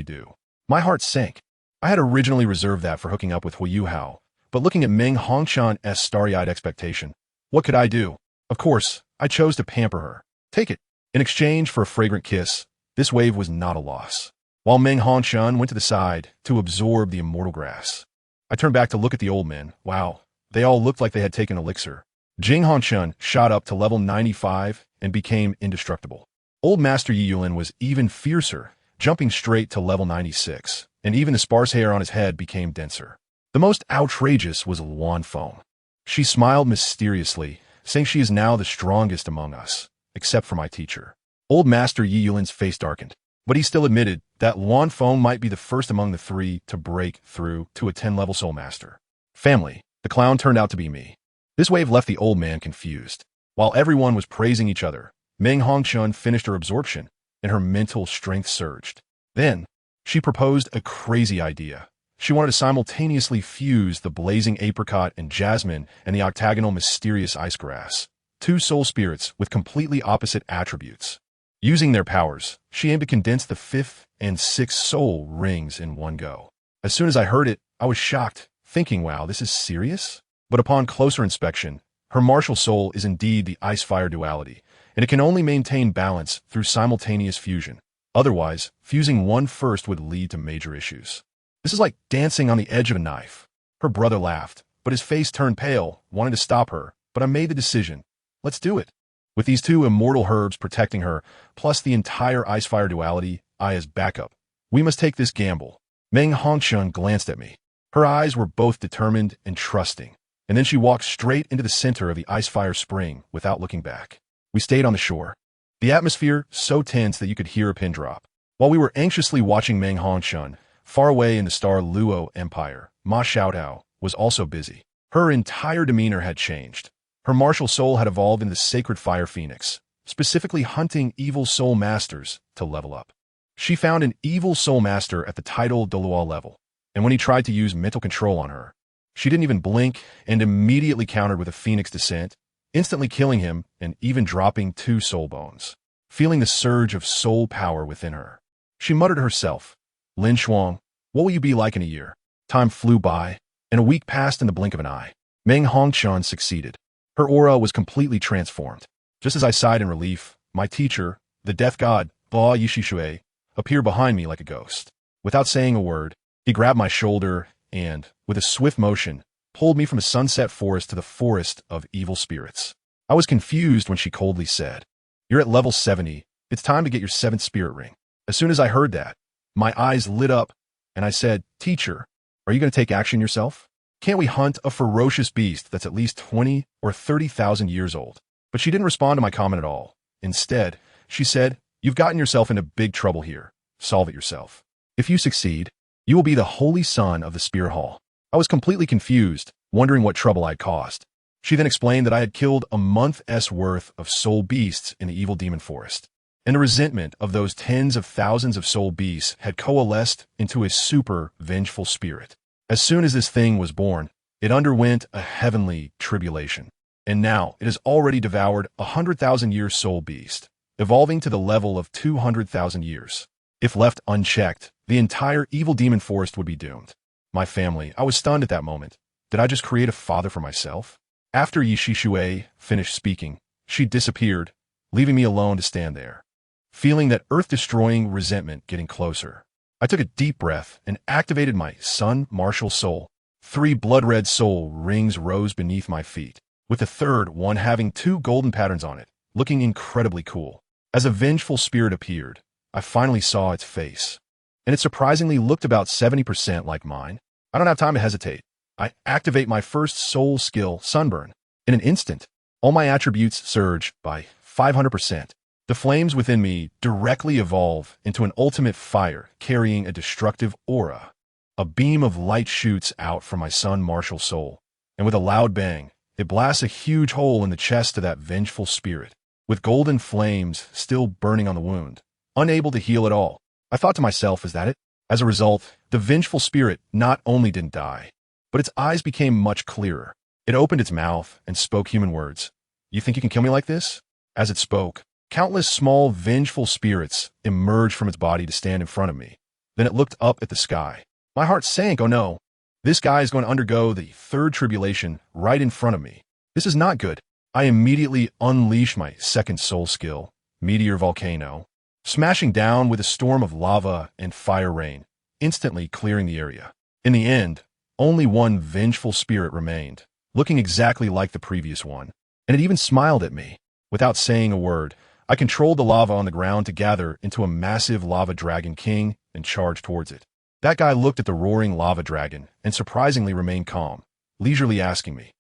Speaker 1: Du. My heart sank. I had originally reserved that for hooking up with Hu Yuhao, But looking at Meng Hongshan's starry-eyed expectation, what could I do? Of course, I chose to pamper her. Take it. In exchange for a fragrant kiss, this wave was not a loss. While Meng Hongshan went to the side to absorb the immortal grass, I turned back to look at the old men. Wow, they all looked like they had taken elixir. Jing Hongshan shot up to level 95 and became indestructible. Old Master Yiyulin was even fiercer, jumping straight to level 96, and even the sparse hair on his head became denser. The most outrageous was Luan Feng. She smiled mysteriously, saying she is now the strongest among us, except for my teacher. Old Master Yiyulin's face darkened, but he still admitted that Luan Feng might be the first among the three to break through to a 10-level Soul Master. Family, the clown turned out to be me. This wave left the old man confused. While everyone was praising each other, Meng Hongshan finished her absorption, and her mental strength surged. Then, she proposed a crazy idea. She wanted to simultaneously fuse the blazing apricot and jasmine and the octagonal mysterious ice grass, two soul spirits with completely opposite attributes. Using their powers, she aimed to condense the 5th and 6th soul rings in one go. As soon as I heard it, I was shocked, thinking, wow, this is serious? But upon closer inspection, her martial soul is indeed the ice-fire duality, and it can only maintain balance through simultaneous fusion. Otherwise, fusing one first would lead to major issues. This is like dancing on the edge of a knife. Her brother laughed, but his face turned pale, wanting to stop her, but I made the decision. Let's do it. With these two immortal herbs protecting her, plus the entire ice-fire duality, I as backup, we must take this gamble. Meng Hongshan glanced at me. Her eyes were both determined and trusting, and then she walked straight into the center of the ice-fire spring without looking back. We stayed on the shore. The atmosphere so tense that you could hear a pin drop. While we were anxiously watching Meng Hongshan, far away in the Star Luo Empire, Ma Xiaotao was also busy. Her entire demeanor had changed. Her martial soul had evolved into the sacred fire phoenix, specifically hunting evil soul masters to level up. She found an evil soul master at the title Douluo level, and when he tried to use mental control on her, she didn't even blink and immediately countered with a phoenix descent, instantly killing him and even dropping 2 soul bones. Feeling the surge of soul power within her, she muttered to herself, LinShuang, what will you be like in a year? Time flew by, and a week passed in the blink of an eye. Meng Hongshan succeeded. Her aura was completely transformed. Just as I sighed in relief, my teacher, the Death God Douluo Ye Xishui, appeared behind me like a ghost. Without saying a word, he grabbed my shoulder and, with a swift motion, pulled me from a sunset forest to the forest of evil spirits. I was confused when she coldly said, "You're at level 70. It's time to get your 7th spirit ring." As soon as I heard that, my eyes lit up, and I said, "Teacher, are you going to take action yourself? Can't we hunt a ferocious beast that's at least 20 or 30,000 years old?" But she didn't respond to my comment at all. Instead, she said, "You've gotten yourself into big trouble here. Solve it yourself. If you succeed, you will be the holy son of the Spear Hall." I was completely confused, wondering what trouble I'd caused. She then explained that I had killed a month's worth of soul beasts in the evil demon forest, and the resentment of those tens of thousands of soul beasts had coalesced into a super vengeful spirit. As soon as this thing was born, it underwent a heavenly tribulation, and now it has already devoured 100,000-year soul beast, evolving to the level of 200,000 years. If left unchecked, the entire evil demon forest would be doomed. My family, I was stunned at that moment. Did I just create a father for myself? After Ye Xishui finished speaking, she disappeared, leaving me alone to stand there, feeling that earth-destroying resentment getting closer. I took a deep breath and activated my Sun Martial Soul. 3 blood-red soul rings rose beneath my feet, with the third one having 2 golden patterns on it, looking incredibly cool. As a vengeful spirit appeared, I finally saw its face, and it surprisingly looked about 70% like mine. I don't have time to hesitate. I activate my first soul skill, Sunburn. In an instant, all my attributes surge by 500%. The flames within me directly evolve into an ultimate fire carrying a destructive aura. A beam of light shoots out from my Sun Martial Soul, and with a loud bang, it blasts a huge hole in the chest of that vengeful spirit, with golden flames still burning on the wound, unable to heal at all. I thought to myself, is that it? As a result, the vengeful spirit not only didn't die, but its eyes became much clearer. It opened its mouth and spoke human words. "You think you can kill me like this?" As it spoke, countless small, vengeful spirits emerged from its body to stand in front of me. Then it looked up at the sky. My heart sank. Oh no, This guy is going to undergo the third tribulation right in front of me. This is not good. I immediately unleash my second soul skill, Meteor Volcano, smashing down with a storm of lava and fire rain, instantly clearing the area. In the end, only one vengeful spirit remained, looking exactly like the previous one, and it even smiled at me. Without saying a word, I controlled the lava on the ground to gather into a massive lava dragon king and charge towards it. That guy looked at the roaring lava dragon and surprisingly remained calm, leisurely asking me,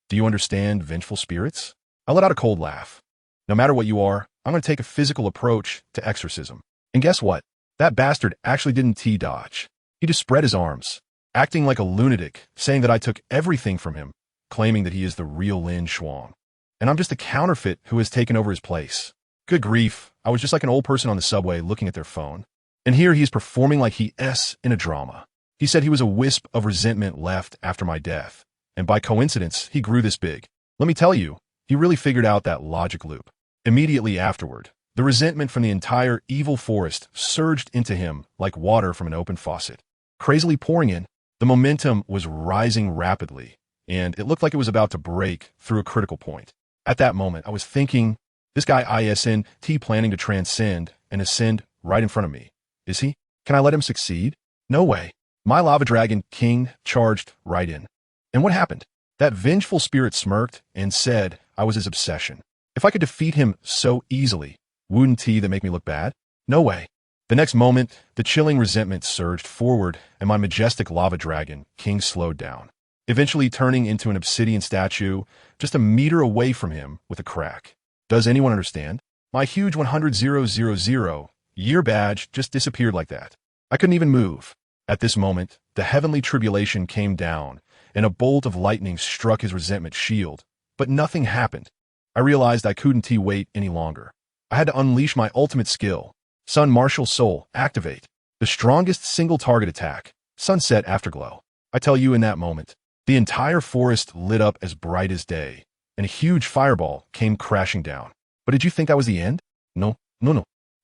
Speaker 1: "Do you understand vengeful spirits?" I let out a cold laugh. No matter what you are, I'm going to take a physical approach to exorcism. And guess what? That bastard actually didn't T-dodge. He just spread his arms, acting like a lunatic, saying that I took everything from him, claiming that he is the real LinShuang. And I'm just a counterfeit who has taken over his place. Good grief, I was just like an old person on the subway looking at their phone. And here he is performing like he is in a drama. He said he was a wisp of resentment left after my death, and by coincidence, he grew this big. Let me tell you, he really figured out that logic loop. Immediately afterward, the resentment from the entire evil forest surged into him like water from an open faucet. Crazily pouring in, the momentum was rising rapidly, and it looked like it was about to break through a critical point. At that moment, I was thinking, this guy ISNT planning to transcend and ascend right in front of me. Is he? Can I let him succeed? No way. My lava dragon king charged right in. And what happened? That vengeful spirit smirked and said I was his obsession. If I could defeat him so easily, wouldn't that make me look bad? No way. The next moment, the chilling resentment surged forward and my majestic lava dragon king slowed down, eventually turning into an obsidian statue just a meter away from him with a crack. Does anyone understand? My huge 100,000 year badge just disappeared like that. I couldn't even move. At this moment, the heavenly tribulation came down, and a bolt of lightning struck his resentment shield, but nothing happened. I realized I couldn't wait any longer. I had to unleash my ultimate skill, Sun Martial Soul, activate. The strongest single target attack, Sunset Afterglow. I tell you in that moment, the entire forest lit up as bright as day, and a huge fireball came crashing down. But did you think that was the end? No.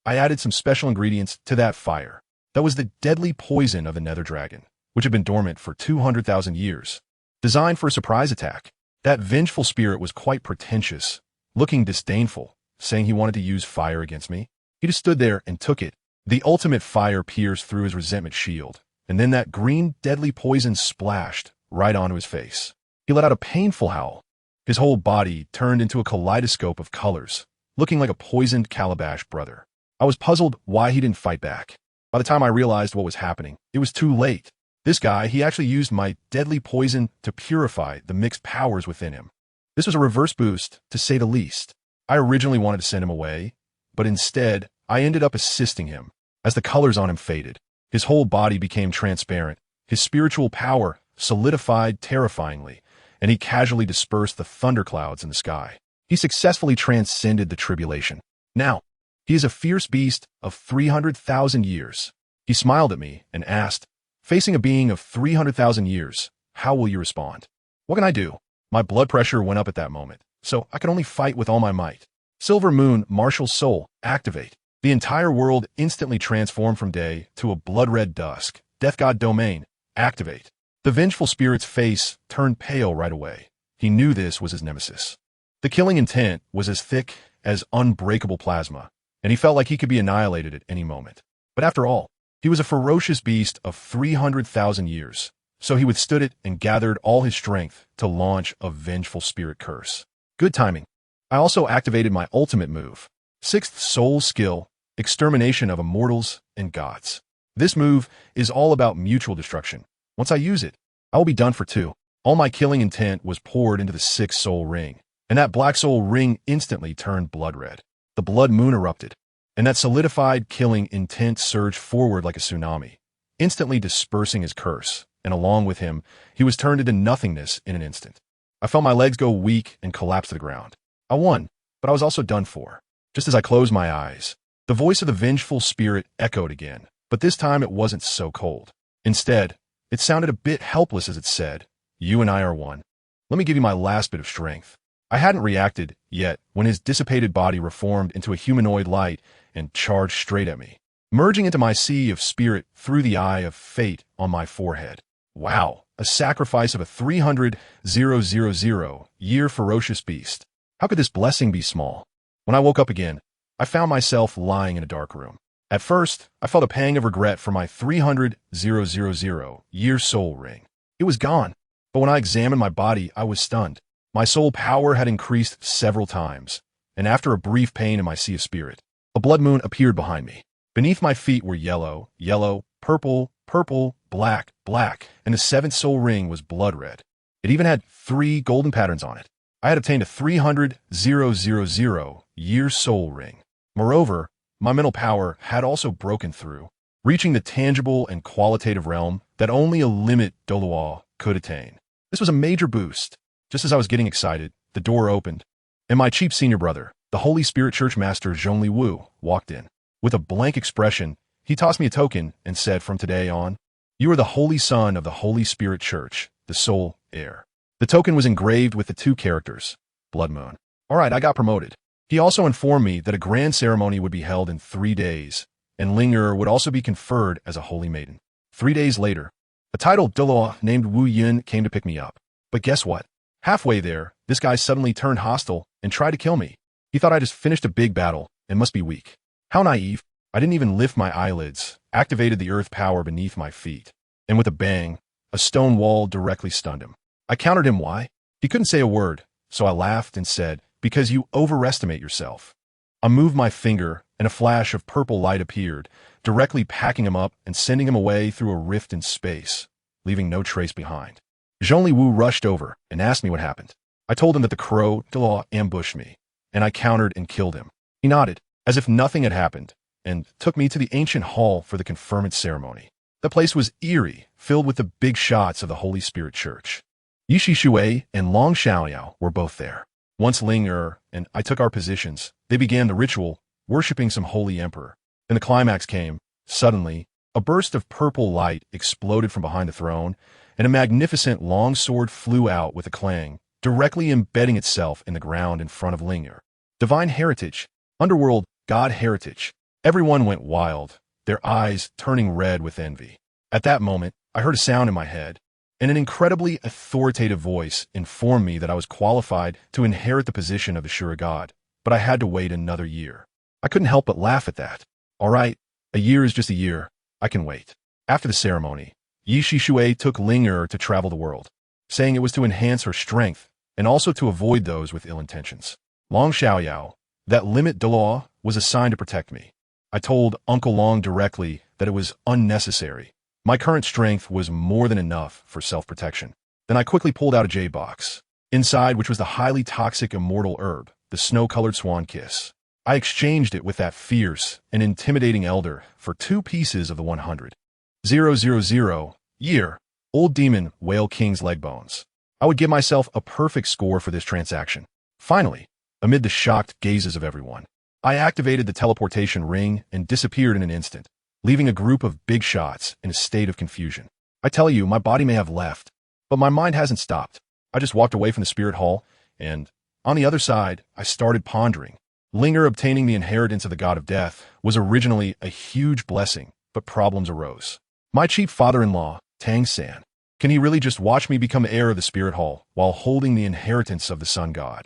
Speaker 1: I added some special ingredients to that fire. That was the deadly poison of the Nether Dragon, which had been dormant for 200,000 years. Designed for a surprise attack, that vengeful spirit was quite pretentious, looking disdainful, saying he wanted to use fire against me. He just stood there and took it. The ultimate fire pierced through his resentment shield, and then that green deadly poison splashed right onto his face. He let out a painful howl. His whole body turned into a kaleidoscope of colors, looking like a poisoned calabash brother. I was puzzled why he didn't fight back. By the time I realized what was happening, it was too late. This guy, he actually used my deadly poison to purify the mixed powers within him. This was a reverse boost, to say the least. I originally wanted to send him away, but instead, I ended up assisting him. As the colors on him faded, his whole body became transparent, his spiritual power solidified terrifyingly, and he casually dispersed the thunderclouds in the sky. He successfully transcended the tribulation. Now, he is a fierce beast of 300,000 years. He smiled at me and asked, facing a being of 300,000 years, how will you respond? What can I do? My blood pressure went up at that moment, so I could only fight with all my might. Silver Moon Martial Soul, activate. The entire world instantly transformed from day to a blood-red dusk. Death God Domain, activate. The vengeful spirit's face turned pale right away. He knew this was his nemesis. The killing intent was as thick as unbreakable plasma, and he felt like he could be annihilated at any moment. But after all, he was a ferocious beast of 300,000 years, so he withstood it and gathered all his strength to launch a vengeful spirit curse. Good timing. I also activated my ultimate move, 6th Soul Skill, Extermination of Immortals and Gods. This move is all about mutual destruction. Once I use it, I will be done for two. All my killing intent was poured into the 6th Soul Ring, and that Black Soul Ring instantly turned blood red. The blood moon erupted, and that solidified killing intent surged forward like a tsunami, instantly dispersing his curse, and along with him, he was turned into nothingness in an instant. I felt my legs go weak and collapse to the ground. I won, but I was also done for. Just as I closed my eyes, the voice of the vengeful spirit echoed again, but this time it wasn't so cold. Instead, it sounded a bit helpless as it said, "You and I are one. Let me give you my last bit of strength." I hadn't reacted yet when his dissipated body reformed into a humanoid light and charged straight at me, merging into my sea of spirit through the eye of fate on my forehead. Wow, a sacrifice of a 300,000-year ferocious beast. How could this blessing be small? When I woke up again, I found myself lying in a dark room. At first, I felt a pang of regret for my 300,000-year soul ring. It was gone, but when I examined my body, I was stunned. My soul power had increased several times, and after a brief pain in my sea of spirit, a blood moon appeared behind me. Beneath my feet were yellow, yellow, purple, purple, black, black, and the seventh soul ring was blood red. It even had 3 golden patterns on it. I had obtained a 300,000-year soul ring. Moreover, my mental power had also broken through, reaching the tangible and qualitative realm that only a limit Douluo could attain. This was a major boost. Just as I was getting excited, the door opened, and my chief senior brother, the Holy Spirit Church Master Zhongli Wu, walked in. With a blank expression, he tossed me a token and said, "From today on, you are the Holy Son of the Holy Spirit Church, the Soul Heir." The token was engraved with the 2 characters, Blood Moon. All right, I got promoted. He also informed me that a grand ceremony would be held in 3 days, and Ling would also be conferred as a holy maiden. 3 days later, a titled Douluo named Wu Yun came to pick me up. But guess what? Halfway there, this guy suddenly turned hostile and tried to kill me. He thought I just finished a big battle and must be weak. How naive. I didn't even lift my eyelids, activated the earth power beneath my feet, and with a bang, a stone wall directly stunned him. I countered him why. He couldn't say a word, so I laughed and said, "Because you overestimate yourself." I moved my finger, and a flash of purple light appeared, directly packing him up and sending him away through a rift in space, leaving no trace behind. Zhongli Wu rushed over and asked me what happened. I told him that the crow, Douluo, ambushed me, and I countered and killed him. He nodded, as if nothing had happened, and took me to the ancient hall for the conferment ceremony. The place was eerie, filled with the big shots of the Holy Spirit Church. Ye Xishui and LinShuang were both there. Once Ling and I took our positions, they began the ritual, worshipping some holy emperor. Then the climax came. Suddenly, a burst of purple light exploded from behind the throne, and a magnificent long sword flew out with a clang, directly embedding itself in the ground in front of Ling. Divine heritage, underworld, god heritage. Everyone went wild, their eyes turning red with envy. At that moment, I heard a sound in my head, and an incredibly authoritative voice informed me that I was qualified to inherit the position of the Shura God, but I had to wait another year. I couldn't help but laugh at that. All right, a year is just a year. I can wait. After the ceremony, Ye Xishui took Ling to travel the world, saying it was to enhance her strength and also to avoid those with ill intentions. LinShuang, that limit Douluo, was assigned to protect me. I told Uncle Long directly that it was unnecessary. My current strength was more than enough for self-protection. Then I quickly pulled out a jade box, inside which was the highly toxic immortal herb, the snow-colored swan kiss. I exchanged it with that fierce and intimidating elder for 2 pieces of the 100,000-year old demon whale king's leg bones. I would give myself a perfect score for this transaction. Finally, amid the shocked gazes of everyone, I activated the teleportation ring and disappeared in an instant, leaving a group of big shots in a state of confusion. I tell you, my body may have left, but my mind hasn't stopped. I just walked away from the spirit hall, and on the other side, I started pondering. Ling obtaining the inheritance of the god of death was originally a huge blessing, but problems arose. My chief father-in-law, Tang San, can he really just watch me become heir of the spirit hall while holding the inheritance of the sun god,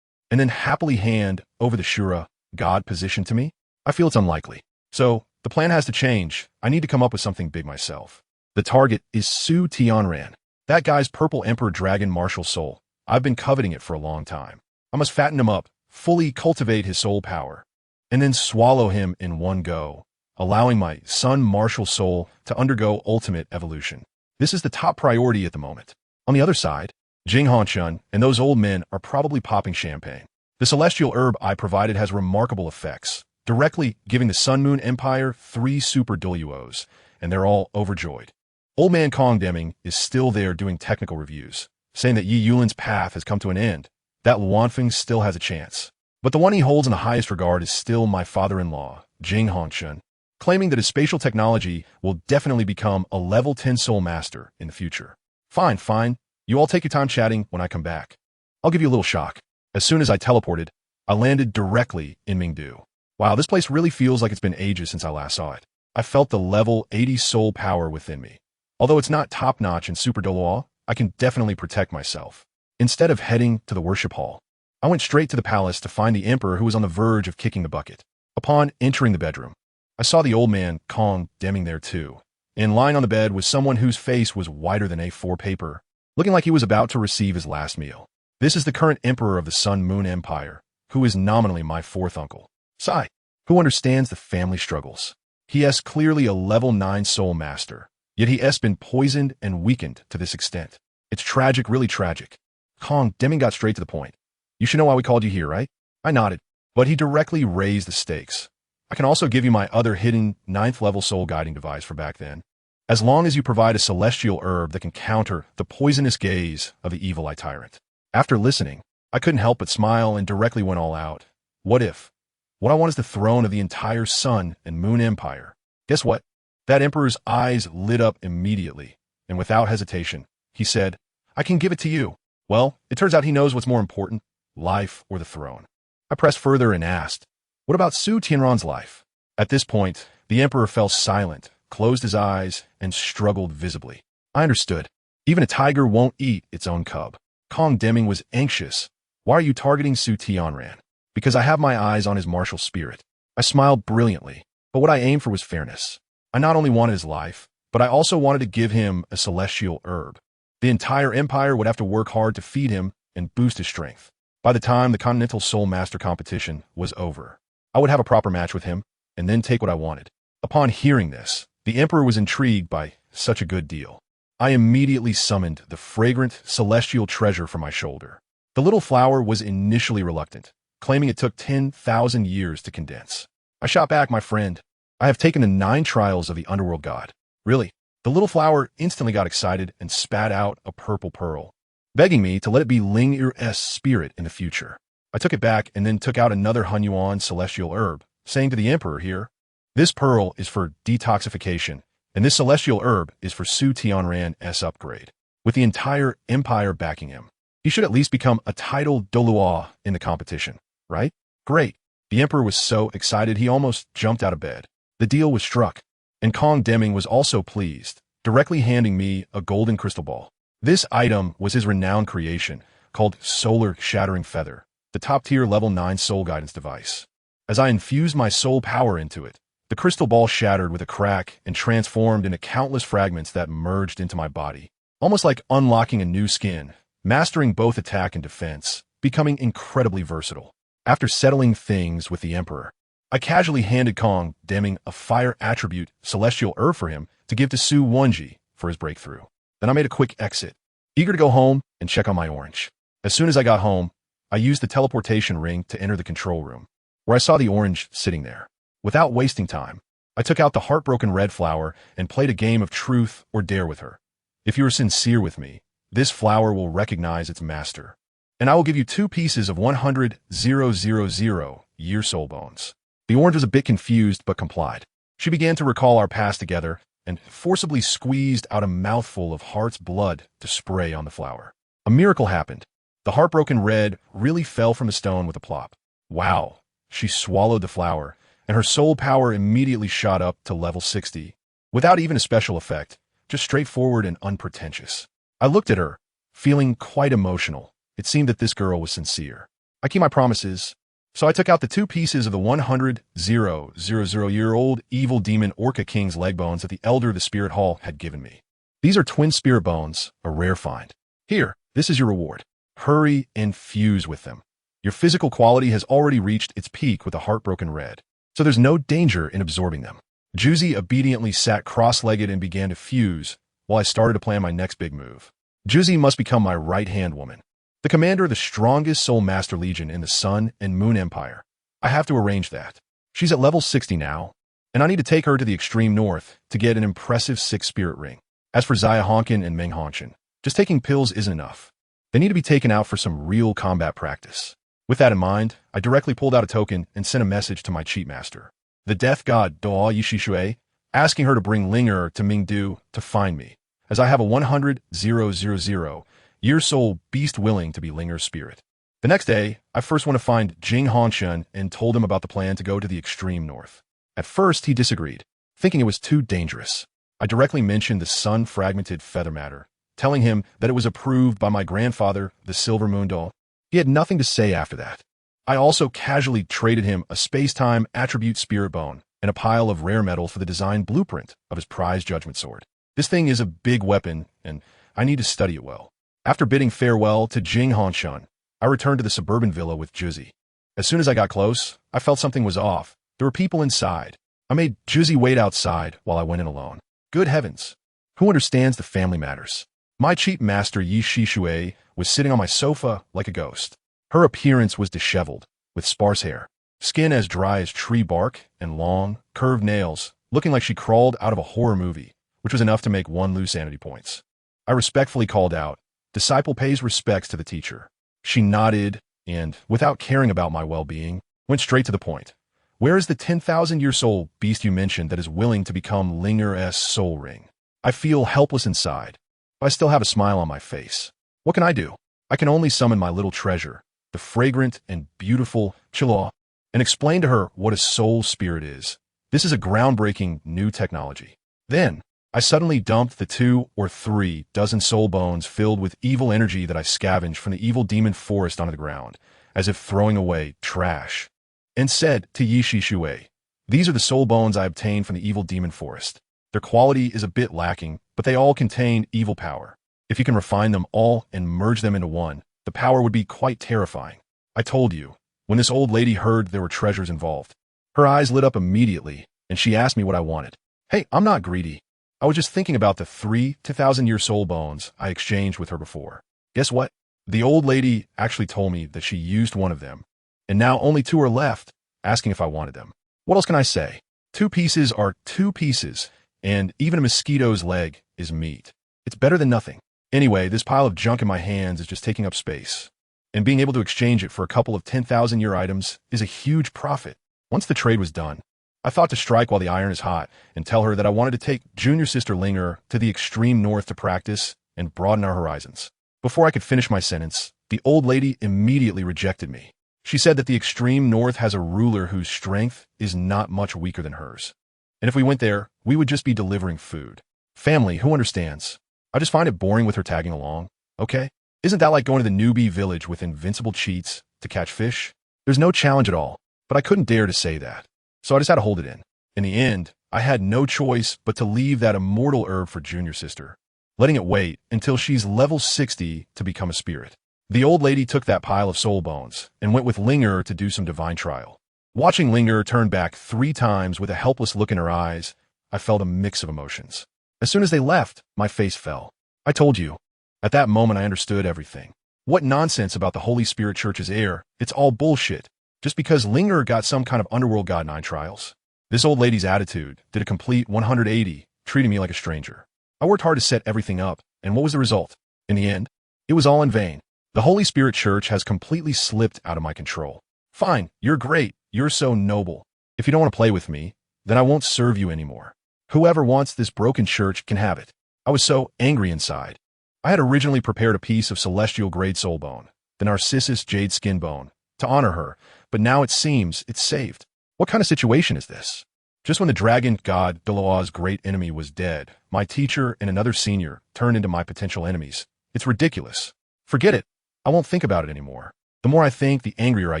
Speaker 1: and then happily hand over the Shura god position to me? I feel it's unlikely. So, the plan has to change. I need to come up with something big myself. The target is Su Tianran, that guy's purple emperor dragon martial soul. I've been coveting it for a long time. I must fatten him up, fully cultivate his soul power, and then swallow him in one go, allowing my sun martial soul to undergo ultimate evolution. This is the top priority at the moment. On the other side, Jing Hanshun and those old men are probably popping champagne. The celestial herb I provided has remarkable effects, directly giving the Sun Moon Empire 3 super Douluos, and they're all overjoyed. Old man Kong Deming is still there doing technical reviews, saying that Yi Yulin's path has come to an end, that Luanfeng still has a chance. But the one he holds in the highest regard is still my father-in-law, Jing Hanshun, claiming that his spatial technology will definitely become a level 10 soul master in the future. Fine. You all take your time chatting when I come back. I'll give you a little shock. As soon as I teleported, I landed directly in Mingdu. Wow, this place really feels like it's been ages since I last saw it. I felt the level 80 soul power within me. Although it's not top-notch in Super Douluo, I can definitely protect myself. Instead of heading to the worship hall, I went straight to the palace to find the emperor who was on the verge of kicking the bucket. Upon entering the bedroom, I saw the old man, Kong, Deming there too. And lying on the bed was someone whose face was whiter than A4 paper, looking like he was about to receive his last meal. This is the current emperor of the Sun Moon Empire, who is nominally my fourth uncle, Sai, who understands the family struggles. He is clearly a level 9 soul master, yet he has been poisoned and weakened to this extent. It's tragic, really tragic. Kong, Deming got straight to the point. You should know why we called you here, right? I nodded, but he directly raised the stakes. I can also give you my other hidden 9th level soul guiding device for back then, as long as you provide a celestial herb that can counter the poisonous gaze of the evil eye tyrant. After listening, I couldn't help but smile and directly went all out. What if? What I want is the throne of the entire Sun and Moon Empire. Guess what? That emperor's eyes lit up immediately, and without hesitation, he said, I can give it to you. Well, it turns out he knows what's more important, life or the throne. I pressed further and asked, what about Su Tianran's life? At this point, the emperor fell silent, closed his eyes, and struggled visibly. I understood. Even a tiger won't eat its own cub. Kong Deming was anxious. Why are you targeting Su Tianran? Because I have my eyes on his martial spirit. I smiled brilliantly, but what I aimed for was fairness. I not only wanted his life, but I also wanted to give him a celestial herb. The entire empire would have to work hard to feed him and boost his strength. By the time the Continental Soul Master competition was over, I would have a proper match with him, and then take what I wanted. Upon hearing this, the emperor was intrigued by such a good deal. I immediately summoned the fragrant celestial treasure from my shoulder. The little flower was initially reluctant, claiming it took 10,000 years to condense. I shot back, my friend. I have taken the 9 trials of the underworld god. Really? The little flower instantly got excited and spat out a purple pearl, begging me to let it be Ling-Er's spirit in the future. I took it back and then took out another Hunyuan celestial herb, saying to the emperor here, this pearl is for detoxification, and this celestial herb is for Su Tianran's upgrade. With the entire empire backing him, he should at least become a titled Douluo in the competition, right? Great. The emperor was so excited he almost jumped out of bed. The deal was struck, and Kong Deming was also pleased, directly handing me a golden crystal ball. This item was his renowned creation, called Solar Shattering Feather, the top-tier level 9 soul guidance device. As I infused my soul power into it, the crystal ball shattered with a crack and transformed into countless fragments that merged into my body, almost like unlocking a new skin, mastering both attack and defense, becoming incredibly versatile. After settling things with the emperor, I casually handed Kong Deming a fire attribute celestial herb for him to give to Su Wunji for his breakthrough. Then I made a quick exit, eager to go home and check on my orange. As soon as I got home, I used the teleportation ring to enter the control room, where I saw the orange sitting there. Without wasting time, I took out the heartbroken red flower and played a game of truth or dare with her. If you are sincere with me, this flower will recognize its master, and I will give you 2 pieces of 100,000 year soul bones. The orange was a bit confused but complied. She began to recall our past together and forcibly squeezed out a mouthful of heart's blood to spray on the flower. A miracle happened. The heartbroken red really fell from the stone with a plop. Wow. She swallowed the flower, and her soul power immediately shot up to level 60, without even a special effect, just straightforward and unpretentious. I looked at her, feeling quite emotional. It seemed that this girl was sincere. I keep my promises, so I took out the 2 pieces of the 100,000-year-old evil demon Orca King's leg bones that the Elder of the Spirit Hall had given me. These are twin spirit bones, a rare find. Here, this is your reward. Hurry and fuse with them. Your physical quality has already reached its peak with a heartbroken red, so there's no danger in absorbing them. Juzi obediently sat cross-legged and began to fuse, while I started to plan my next big move. Juzi must become my right-hand woman, the commander of the strongest Soul Master Legion in the Sun and Moon Empire. I have to arrange that. She's at level 60 now, and I need to take her to the extreme north to get an impressive 6 spirit ring. As for DaiYueheng and Menghongchen, just taking pills isn't enough. They need to be taken out for some real combat practice. With that in mind, I directly pulled out a token and sent a message to my cheat master, the Death God Douluo Ye Xishui, asking her to bring Ling-Er to Mingdu to find me, as I have a 100,000 year soul beast willing to be Ling-Er's spirit. The next day, I first went to find Jing Hongshan and told him about the plan to go to the extreme north. At first, he disagreed, thinking it was too dangerous. I directly mentioned the sun-fragmented feather matter, telling him that it was approved by my grandfather, the Silver Moon Douluo. He had nothing to say after that. I also casually traded him a space-time attribute spirit bone and a pile of rare metal for the design blueprint of his prized judgment sword. This thing is a big weapon, and I need to study it well. After bidding farewell to Jing I returned to the suburban villa with Juzi. As soon as I got close, I felt something was off. There were people inside. I made Juzi wait outside while I went in alone. Good heavens! Who understands the family matters? My cheap master Ye Xishui was sitting on my sofa like a ghost. Her appearance was disheveled, with sparse hair, skin as dry as tree bark, and long, curved nails, looking like she crawled out of a horror movie, which was enough to make one lose sanity points. I respectfully called out, "Disciple pays respects to the teacher." She nodded, and, without caring about my well-being, went straight to the point. "Where is the 10,000-year-soul beast you mentioned that is willing to become Linger's soul ring?" I feel helpless inside, but I still have a smile on my face. What can I do? I can only summon my little treasure, the fragrant and beautiful Chilo, and explain to her what a soul spirit is. This is a groundbreaking new technology. Then, I suddenly dumped the 2 or 3 dozen soul bones filled with evil energy that I scavenged from the evil demon forest onto the ground, as if throwing away trash, and said to Ye Xishui, "These are the soul bones I obtained from the evil demon forest. Their quality is a bit lacking, but they all contain evil power. If you can refine them all and merge them into one, the power would be quite terrifying." I told you, when this old lady heard there were treasures involved, her eyes lit up immediately, and she asked me what I wanted. Hey, I'm not greedy. I was just thinking about the 3 2,000-year soul bones I exchanged with her before. Guess what? The old lady actually told me that she used one of them, and now only 2 are left, asking if I wanted them. What else can I say? 2 pieces are 2 pieces, and even a mosquito's leg is meat. It's better than nothing. Anyway, this pile of junk in my hands is just taking up space, and being able to exchange it for a couple of 10,000-year items is a huge profit. Once the trade was done, I thought to strike while the iron is hot and tell her that I wanted to take junior sister Linger to the extreme north to practice and broaden our horizons. Before I could finish my sentence, the old lady immediately rejected me. She said that the extreme north has a ruler whose strength is not much weaker than hers. And if we went there, we would just be delivering food. Family, who understands? I just find it boring with her tagging along. Okay? Isn't that like going to the newbie village with invincible cheats to catch fish? There's no challenge at all, but I couldn't dare to say that. So I just had to hold it in. In the end, I had no choice but to leave that immortal herb for junior sister, letting it wait until she's level 60 to become a spirit. The old lady took that pile of soul bones and went with Linger to do some divine trial. Watching Linger turn back 3 times with a helpless look in her eyes, I felt a mix of emotions. As soon as they left, my face fell. I told you. At that moment, I understood everything. What nonsense about the Holy Spirit Church's air. It's all bullshit. Just because Linger got some kind of underworld god 9 trials. This old lady's attitude did a complete 180, treating me like a stranger. I worked hard to set everything up, and what was the result? In the end, it was all in vain. The Holy Spirit Church has completely slipped out of my control. Fine, you're great, you're so noble. If you don't want to play with me, then I won't serve you anymore. Whoever wants this broken church can have it. I was so angry inside. I had originally prepared a piece of celestial grade soul bone, the Narcissus jade skin bone, to honor her, but now it seems it's saved. What kind of situation is this? Just when the dragon god Douluo's great enemy was dead, my teacher and another senior turned into my potential enemies. It's ridiculous. Forget it. I won't think about it anymore. The more I think, the angrier I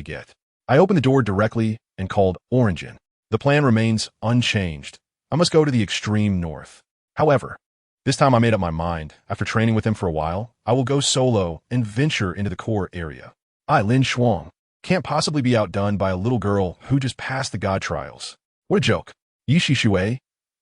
Speaker 1: get. I opened the door directly and called Orange in. The plan remains unchanged. I must go to the extreme north. However, this time I made up my mind. After training with him for a while, I will go solo and venture into the core area. LinShuang can't possibly be outdone by a little girl who just passed the god trials. What a joke. Ye Xishui,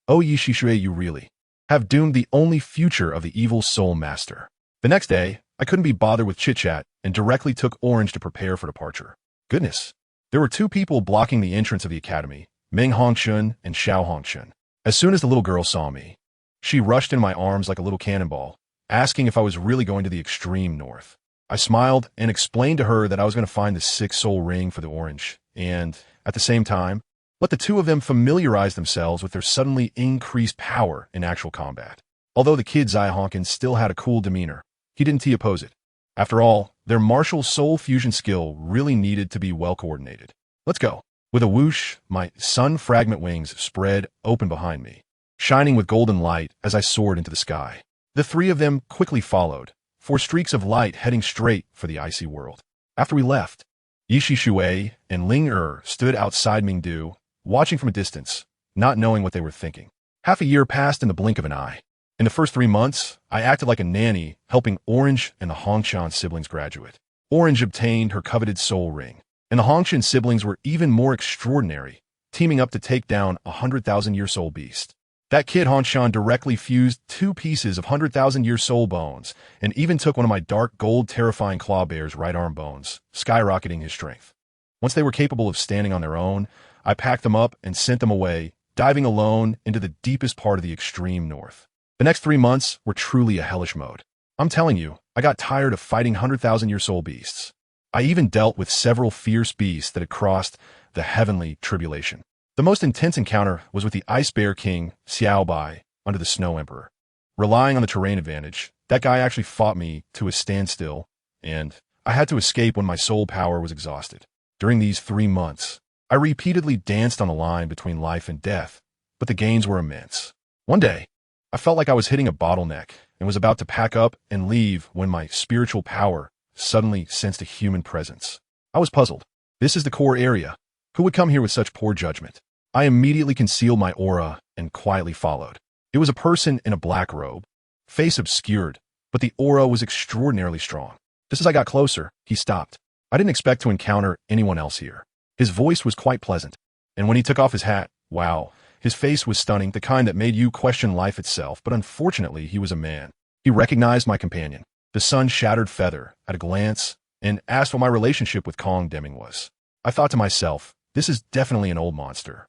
Speaker 1: oh Ye Xishui, you really have doomed the only future of the evil soul master. The next day, I couldn't be bothered with chit-chat and directly took Orange to prepare for departure. Goodness. There were 2 people blocking the entrance of the academy, Ming Hongshun and Xiao Hongshun. As soon as the little girl saw me, she rushed into my arms like a little cannonball, asking if I was really going to the extreme north. I smiled and explained to her that I was going to find the 6 soul ring for the Orange, and, at the same time, let the 2 of them familiarize themselves with their suddenly increased power in actual combat. Although the kid DaiYueheng still had a cool demeanor, he didn't oppose it. After all, their martial soul fusion skill really needed to be well coordinated. Let's go. With a whoosh, my sun fragment wings spread open behind me. shining with golden light as I soared into the sky. The three of them quickly followed, 4 streaks of light heading straight for the icy world. After we left, Ye Xishui and Ling stood outside Mingdu, watching from a distance, not knowing what they were thinking. Half a year passed in the blink of an eye. In the first 3 months, I acted like a nanny, helping Orange and the Hongshan siblings graduate. Orange obtained her coveted soul ring, and the Hongshan siblings were even more extraordinary, teaming up to take down a 100,000-year soul beast. That kid Hongshan directly fused 2 pieces of 100,000-year soul bones, and even took one of my dark gold terrifying claw bear's right arm bones, skyrocketing his strength. Once they were capable of standing on their own, I packed them up and sent them away, diving alone into the deepest part of the extreme north. The next 3 months were truly a hellish mode. I'm telling you, I got tired of fighting 100,000-year soul beasts. I even dealt with several fierce beasts that had crossed the heavenly tribulation. The most intense encounter was with the Ice Bear King, Xiaobai, under the Snow Emperor. Relying on the terrain advantage, that guy actually fought me to a standstill, and I had to escape when my soul power was exhausted. During these 3 months, I repeatedly danced on the line between life and death, but the gains were immense. One day, I felt like I was hitting a bottleneck and was about to pack up and leave when my spiritual power suddenly sensed a human presence. I was puzzled. This is the core area. Who would come here with such poor judgment? I immediately concealed my aura and quietly followed. It was a person in a black robe, face obscured, but the aura was extraordinarily strong. Just as I got closer, he stopped. I didn't expect to encounter anyone else here. His voice was quite pleasant, and when he took off his hat, wow, his face was stunning, the kind that made you question life itself, but unfortunately he was a man. He recognized my companion, the sun-shattered feather, at a glance, and asked what my relationship with Kong Deming was. I thought to myself, this is definitely an old monster.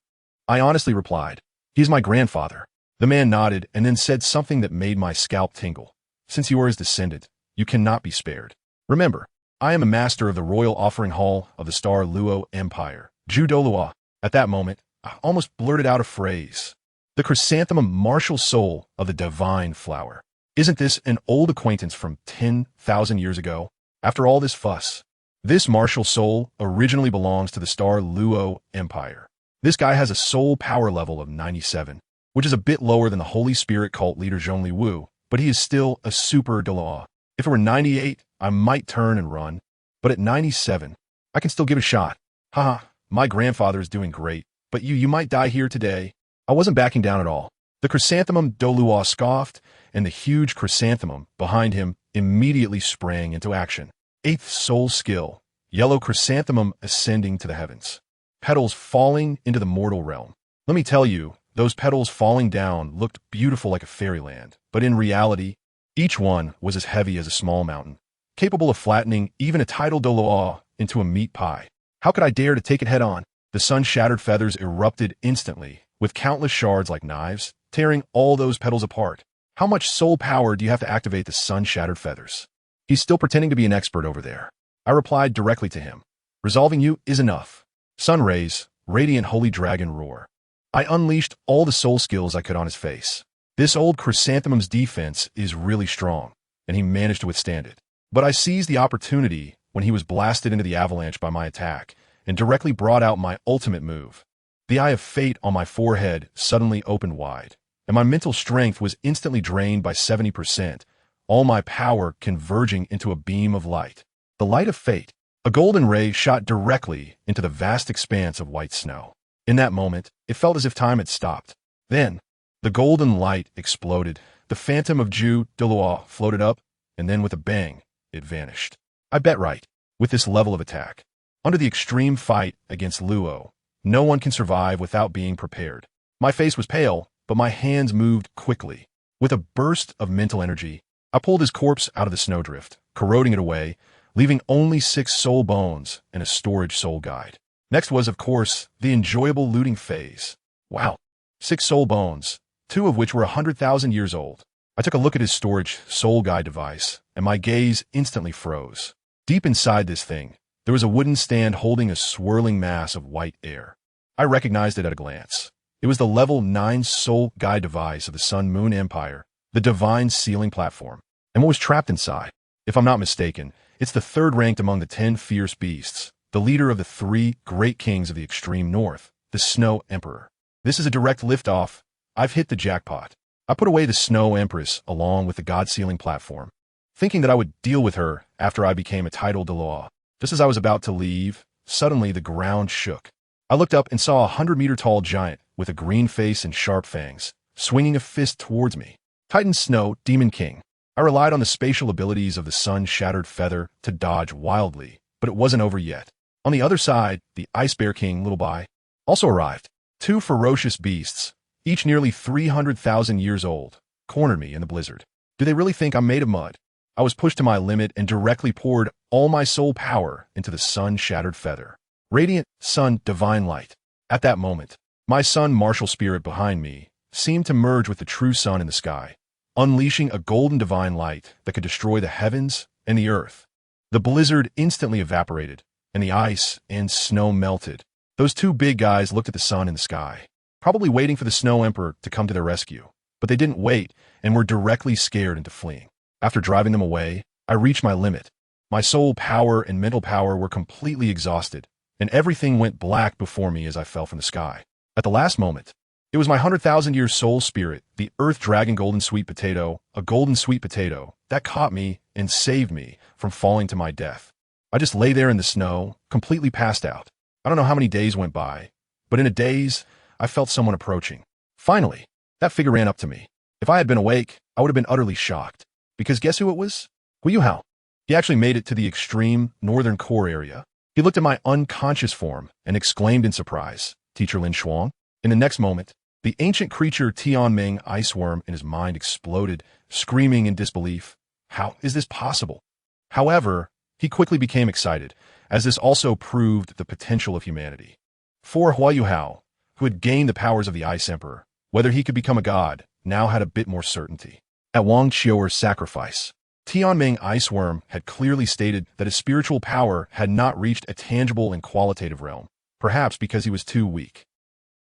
Speaker 1: I honestly replied, he's my grandfather. The man nodded and then said something that made my scalp tingle. Since you are his descendant, you cannot be spared. Remember, I am a master of the Royal Offering Hall of the Star Luo Empire, Ju Douluo. At that moment, I almost blurted out a phrase. The chrysanthemum martial soul of the divine flower. Isn't this an old acquaintance from 10,000 years ago? After all this fuss, this martial soul originally belongs to the Star Luo Empire. This guy has a soul power level of 97, which is a bit lower than the Holy Spirit cult leader Zhongli Wu, but he is still a super Douluo. If it were 98, I might turn and run, but at 97, I can still give it a shot. Haha, my grandfather is doing great, but you might die here today. I wasn't backing down at all. The chrysanthemum Douluo scoffed, and the huge chrysanthemum behind him immediately sprang into action. 8th soul skill, yellow chrysanthemum ascending to the heavens. Petals falling into the mortal realm. Let me tell you, those petals falling down looked beautiful like a fairyland, but in reality, each one was as heavy as a small mountain, capable of flattening even a tidal Douluo into a meat pie. How could I dare to take it head on? The sun-shattered feathers erupted instantly, with countless shards like knives, tearing all those petals apart. How much soul power do you have to activate the sun-shattered feathers? He's still pretending to be an expert over there. I replied directly to him. Resolving you is enough. Sun rays, radiant holy dragon roar. I unleashed all the soul skills I could on his face. This old chrysanthemum's defense is really strong, and he managed to withstand it. But I seized the opportunity when he was blasted into the avalanche by my attack, and directly brought out my ultimate move. The eye of fate on my forehead suddenly opened wide, and my mental strength was instantly drained by 70%, all my power converging into a beam of light. The light of fate. A golden ray shot directly into the vast expanse of white snow. In that moment, it felt as if time had stopped. Then, the golden light exploded. The phantom of Ju Douluo floated up, and then with a bang, it vanished. I bet right, with this level of attack. Under the extreme fight against Luo, no one can survive without being prepared. My face was pale, but my hands moved quickly. With a burst of mental energy, I pulled his corpse out of the snowdrift, corroding it away, leaving only 6 soul bones and a storage soul guide. Next was, of course, the enjoyable looting phase. Wow, 6 soul bones, 2 of which were 100,000 years old. I took a look at his storage soul guide device, and my gaze instantly froze. Deep inside this thing, there was a wooden stand holding a swirling mass of white air. I recognized it at a glance. It was the level 9 soul guide device of the Sun Moon Empire, the divine sealing platform. And what was trapped inside? If I'm not mistaken, it's the 3rd ranked among the 10 fierce beasts, the leader of the 3 great kings of the extreme north, the Snow Emperor. This is a direct liftoff. I've hit the jackpot. I put away the Snow Empress along with the God-sealing platform, thinking that I would deal with her after I became a title Douluo. Just as I was about to leave, suddenly the ground shook. I looked up and saw a 100-meter-tall giant with a green face and sharp fangs, swinging a fist towards me. Titan Snow, Demon King. I relied on the spatial abilities of the sun-shattered feather to dodge wildly, but it wasn't over yet. On the other side, the Ice Bear King, Little Bai, also arrived. Two ferocious beasts, each nearly 300,000 years old, cornered me in the blizzard. Do they really think I'm made of mud? I was pushed to my limit and directly poured all my soul power into the sun-shattered feather. Radiant sun, divine light. At that moment, my sun martial spirit behind me seemed to merge with the true sun in the sky, unleashing a golden divine light that could destroy the heavens and the earth. The blizzard instantly evaporated, and the ice and snow melted. Those two big guys looked at the sun in the sky, probably waiting for the Snow Emperor to come to their rescue. But they didn't wait and were directly scared into fleeing. After driving them away, I reached my limit. My soul power and mental power were completely exhausted, and everything went black before me as I fell from the sky. At the last moment, it was my 100,000-year soul spirit, the Earth Dragon Golden Sweet Potato, a golden sweet potato, that caught me and saved me from falling to my death. I just lay there in the snow, completely passed out. I don't know how many days went by, but in a daze, I felt someone approaching. Finally, that figure ran up to me. If I had been awake, I would have been utterly shocked. Because guess who it was? DaiYueheng. He actually made it to the extreme northern core area. He looked at my unconscious form and exclaimed in surprise, "Teacher LinShuang?" In the next moment, the ancient creature Tianming Iceworm in his mind exploded, screaming in disbelief. How is this possible? However, he quickly became excited, as this also proved the potential of humanity. For DaiYueheng, who had gained the powers of the Ice Emperor, whether he could become a god, now had a bit more certainty. At Wang Qiuer's sacrifice, Tianming Iceworm had clearly stated that his spiritual power had not reached a tangible and qualitative realm, perhaps because he was too weak.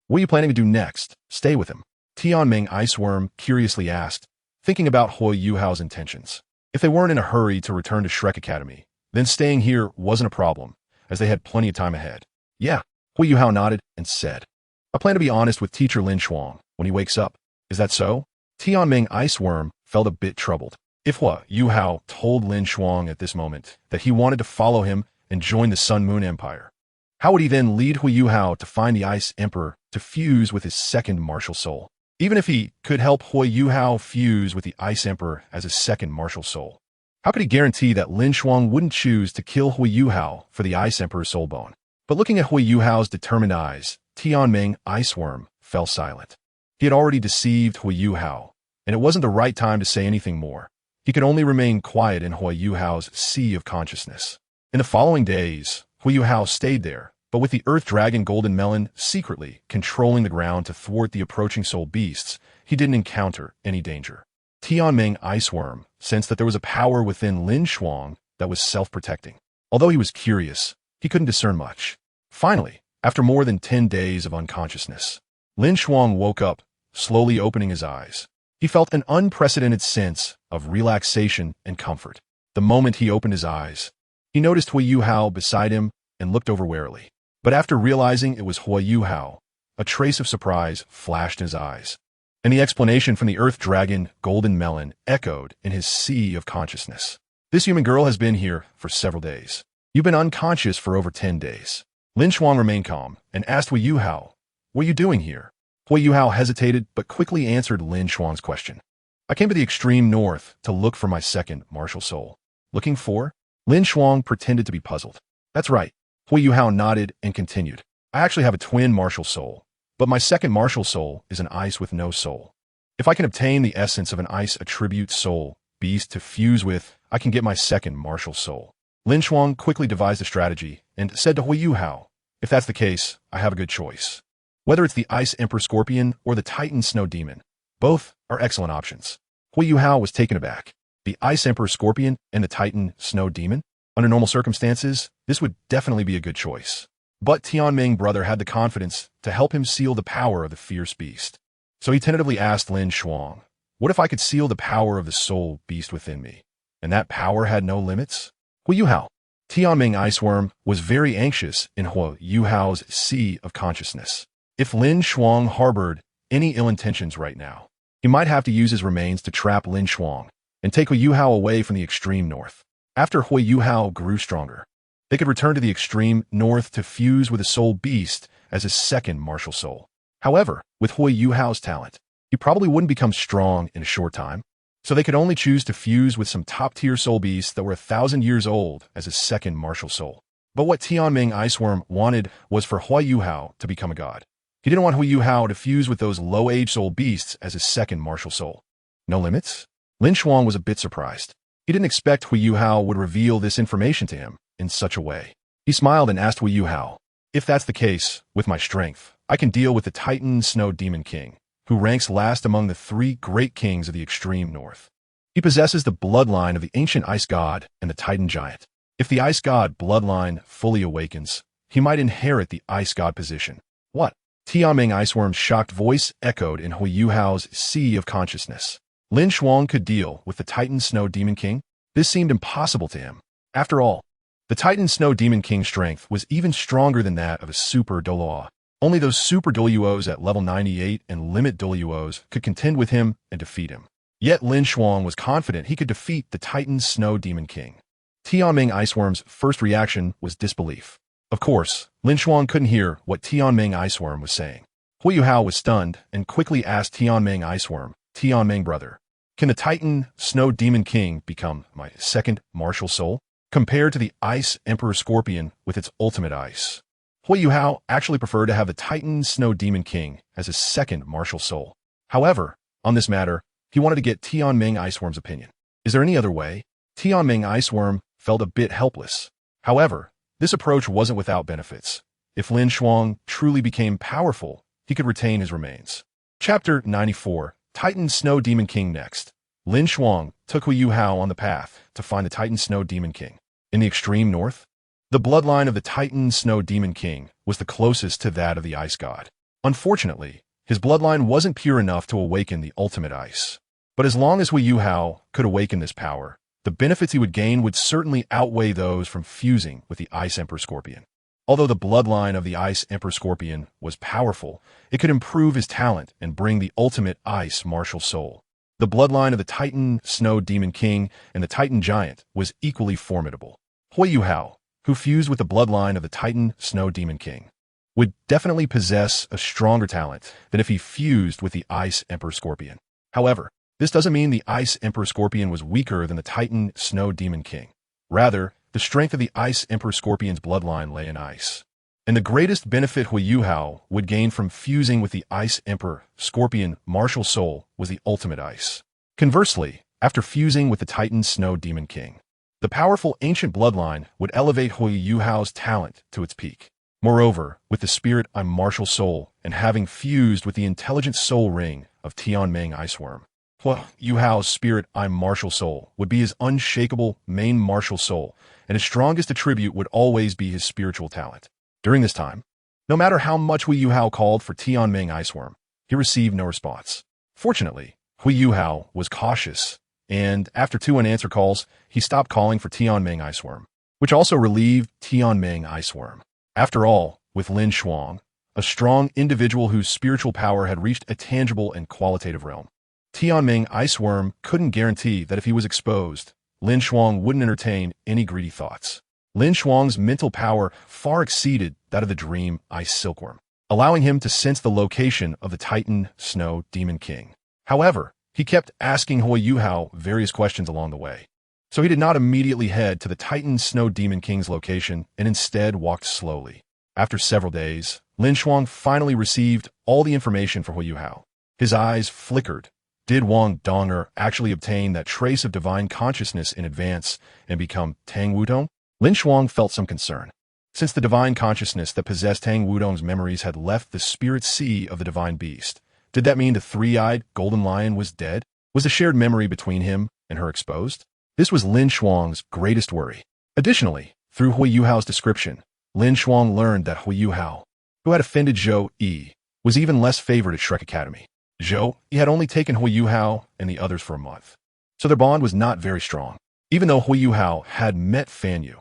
Speaker 1: What are you planning to do next? Stay with him? Tianming Iceworm curiously asked, thinking about DaiYueheng's intentions. If they weren't in a hurry to return to Shrek Academy, then staying here wasn't a problem, as they had plenty of time ahead. Yeah, DaiYueheng nodded and said, I plan to be honest with Teacher LinShuang when he wakes up. Is that so? Tianming Iceworm felt a bit troubled. If DaiYueheng told LinShuang at this moment that he wanted to follow him and join the Sun Moon Empire, how would he then lead DaiYueheng to find the Ice Emperor to fuse with his second martial soul? Even if he could help DaiYueheng fuse with the Ice Emperor as his second martial soul, how could he guarantee that LinShuang wouldn't choose to kill DaiYueheng for the Ice Emperor's soul bone? But looking at DaiYueheng's determined eyes, Tianming Iceworm fell silent. He had already deceived DaiYueheng, and it wasn't the right time to say anything more. He could only remain quiet in DaiYueheng's sea of consciousness. In the following days, DaiYueheng stayed there, but with the Earth Dragon Golden Melon secretly controlling the ground to thwart the approaching soul beasts, he didn't encounter any danger. Tianming Iceworm sensed that there was a power within LinShuang that was self-protecting. Although he was curious, he couldn't discern much. Finally, after more than 10 days of unconsciousness, LinShuang woke up, slowly opening his eyes. He felt an unprecedented sense of relaxation and comfort. The moment he opened his eyes, he noticed DaiYueheng beside him and looked over warily. But after realizing it was DaiYueheng, a trace of surprise flashed in his eyes, and the explanation from the Earth Dragon Golden Melon echoed in his sea of consciousness. This human girl has been here for several days. You've been unconscious for over 10 days. LinShuang remained calm and asked DaiYueheng, what are you doing here? DaiYueheng hesitated but quickly answered LinShuang's question. I came to the extreme north to look for my second martial soul. Looking for? LinShuang pretended to be puzzled. That's right. DaiYueheng nodded and continued. I actually have a twin martial soul, but my second martial soul is an ice with no soul. If I can obtain the essence of an ice attribute soul beast to fuse with, I can get my second martial soul. LinShuang quickly devised a strategy and said to DaiYueheng, if that's the case, I have a good choice. Whether it's the Ice Emperor Scorpion or the Titan Snow Demon, both are excellent options. DaiYueheng was taken aback. The Ice Emperor Scorpion and the Titan Snow Demon? Under normal circumstances, this would definitely be a good choice. But Tianming brother had the confidence to help him seal the power of the fierce beast. So he tentatively asked LinShuang, what if I could seal the power of the soul beast within me? And that power had no limits? DaiYueheng. Tianming Iceworm was very anxious in DaiYueheng's sea of consciousness. If LinShuang harbored any ill intentions right now. He might have to use his remains to trap LinShuang and take Hui Yuhao away from the extreme north. After Hui Yuhao grew stronger, they could return to the extreme north to fuse with a soul beast as his second martial soul. However, with Hui Yuhao's talent, he probably wouldn't become strong in a short time, so they could only choose to fuse with some top-tier soul beasts that were 1,000 years old as his second martial soul. But what Tianming Iceworm wanted was for Hui Yuhao to become a god. He didn't want Hui Yuhao to fuse with those low-age soul beasts as his second martial soul. No limits? LinShuang was a bit surprised. He didn't expect Hui Yuhao would reveal this information to him in such a way. He smiled and asked Hui Yuhao, "If that's the case, with my strength, I can deal with the Titan Snow Demon King, who ranks last among the 3 great kings of the extreme north. He possesses the bloodline of the ancient ice god and the Titan giant. If the ice god bloodline fully awakens, he might inherit the ice god position." What? Tianming Iceworm's shocked voice echoed in Hui Yuhao's sea of consciousness. LinShuang could deal with the Titan Snow Demon King? This seemed impossible to him. After all, the Titan Snow Demon King's strength was even stronger than that of a Super Douluo. Only those Super Douluos at level 98 and Limit Douluos could contend with him and defeat him. Yet LinShuang was confident he could defeat the Titan Snow Demon King. Tianming Iceworm's first reaction was disbelief. Of course, LinShuang couldn't hear what Tianming Iceworm was saying. Hui Yuhao was stunned and quickly asked Tianming Iceworm, "Tianming brother, can the Titan Snow Demon King become my second martial soul? Compared to the Ice Emperor Scorpion with its ultimate ice." Hui Yuhao actually preferred to have the Titan Snow Demon King as his second martial soul. However, on this matter, he wanted to get Tianming Iceworm's opinion. Is there any other way? Tianming Iceworm felt a bit helpless. However, this approach wasn't without benefits. If LinShuang truly became powerful, he could retain his remains. Chapter 94, Titan Snow Demon King next. LinShuang took Hui Yuhao on the path to find the Titan Snow Demon King. In the extreme north, the bloodline of the Titan Snow Demon King was the closest to that of the ice god. Unfortunately, his bloodline wasn't pure enough to awaken the ultimate ice. But as long as Hui Yuhao could awaken this power, the benefits he would gain would certainly outweigh those from fusing with the Ice Emperor Scorpion. Although the bloodline of the Ice Emperor Scorpion was powerful, it could improve his talent and bring the ultimate ice martial soul. The bloodline of the Titan Snow Demon King and the Titan Giant was equally formidable. Hui Yuhao, who fused with the bloodline of the Titan Snow Demon King, would definitely possess a stronger talent than if he fused with the Ice Emperor Scorpion. However, this doesn't mean the Ice Emperor Scorpion was weaker than the Titan Snow Demon King. Rather, the strength of the Ice Emperor Scorpion's bloodline lay in ice. And the greatest benefit Hui Yuhao would gain from fusing with the Ice Emperor Scorpion martial soul was the ultimate ice. Conversely, after fusing with the Titan Snow Demon King, the powerful ancient bloodline would elevate Hui Yuhao's talent to its peak. Moreover, with the Spirit I'm Martial Soul and having fused with the Intelligent Soul Ring of Tianming Iceworm, Hui Yuhao's Spirit I'm Martial Soul would be his unshakable main martial soul, and his strongest attribute would always be his spiritual talent. During this time, no matter how much Hui Yuhao called for Tianming Iceworm, he received no response. Fortunately, Hui Yuhao was cautious, and after 2 unanswered calls, he stopped calling for Tianming Iceworm, which also relieved Tianming Iceworm. After all, with LinShuang, a strong individual whose spiritual power had reached a tangible and qualitative realm, Tianming Iceworm couldn't guarantee that if he was exposed, LinShuang wouldn't entertain any greedy thoughts. LinShuang's mental power far exceeded that of the dream ice silkworm, allowing him to sense the location of the Titan Snow Demon King. However, he kept asking Hui Yuhao various questions along the way, so he did not immediately head to the Titan Snow Demon King's location and instead walked slowly. After several days, LinShuang finally received all the information for Hui Yuhao. His eyes flickered. Did Wang Dong actually obtain that trace of divine consciousness in advance and become Tang Wudong? LinShuang felt some concern. Since the divine consciousness that possessed Tang Wudong's memories had left the spirit sea of the divine beast, did that mean the 3-eyed golden lion was dead? Was the shared memory between him and her exposed? This was LinShuang's greatest worry. Additionally, through Hui Yuhao's description, LinShuang learned that Hui Yuhao, who had offended Zhou Yi, was even less favored at Shrek Academy. Zhou Yi had only taken Hui Yuhao and the others for a month, so their bond was not very strong. Even though Hui Yuhao had met Fan Yu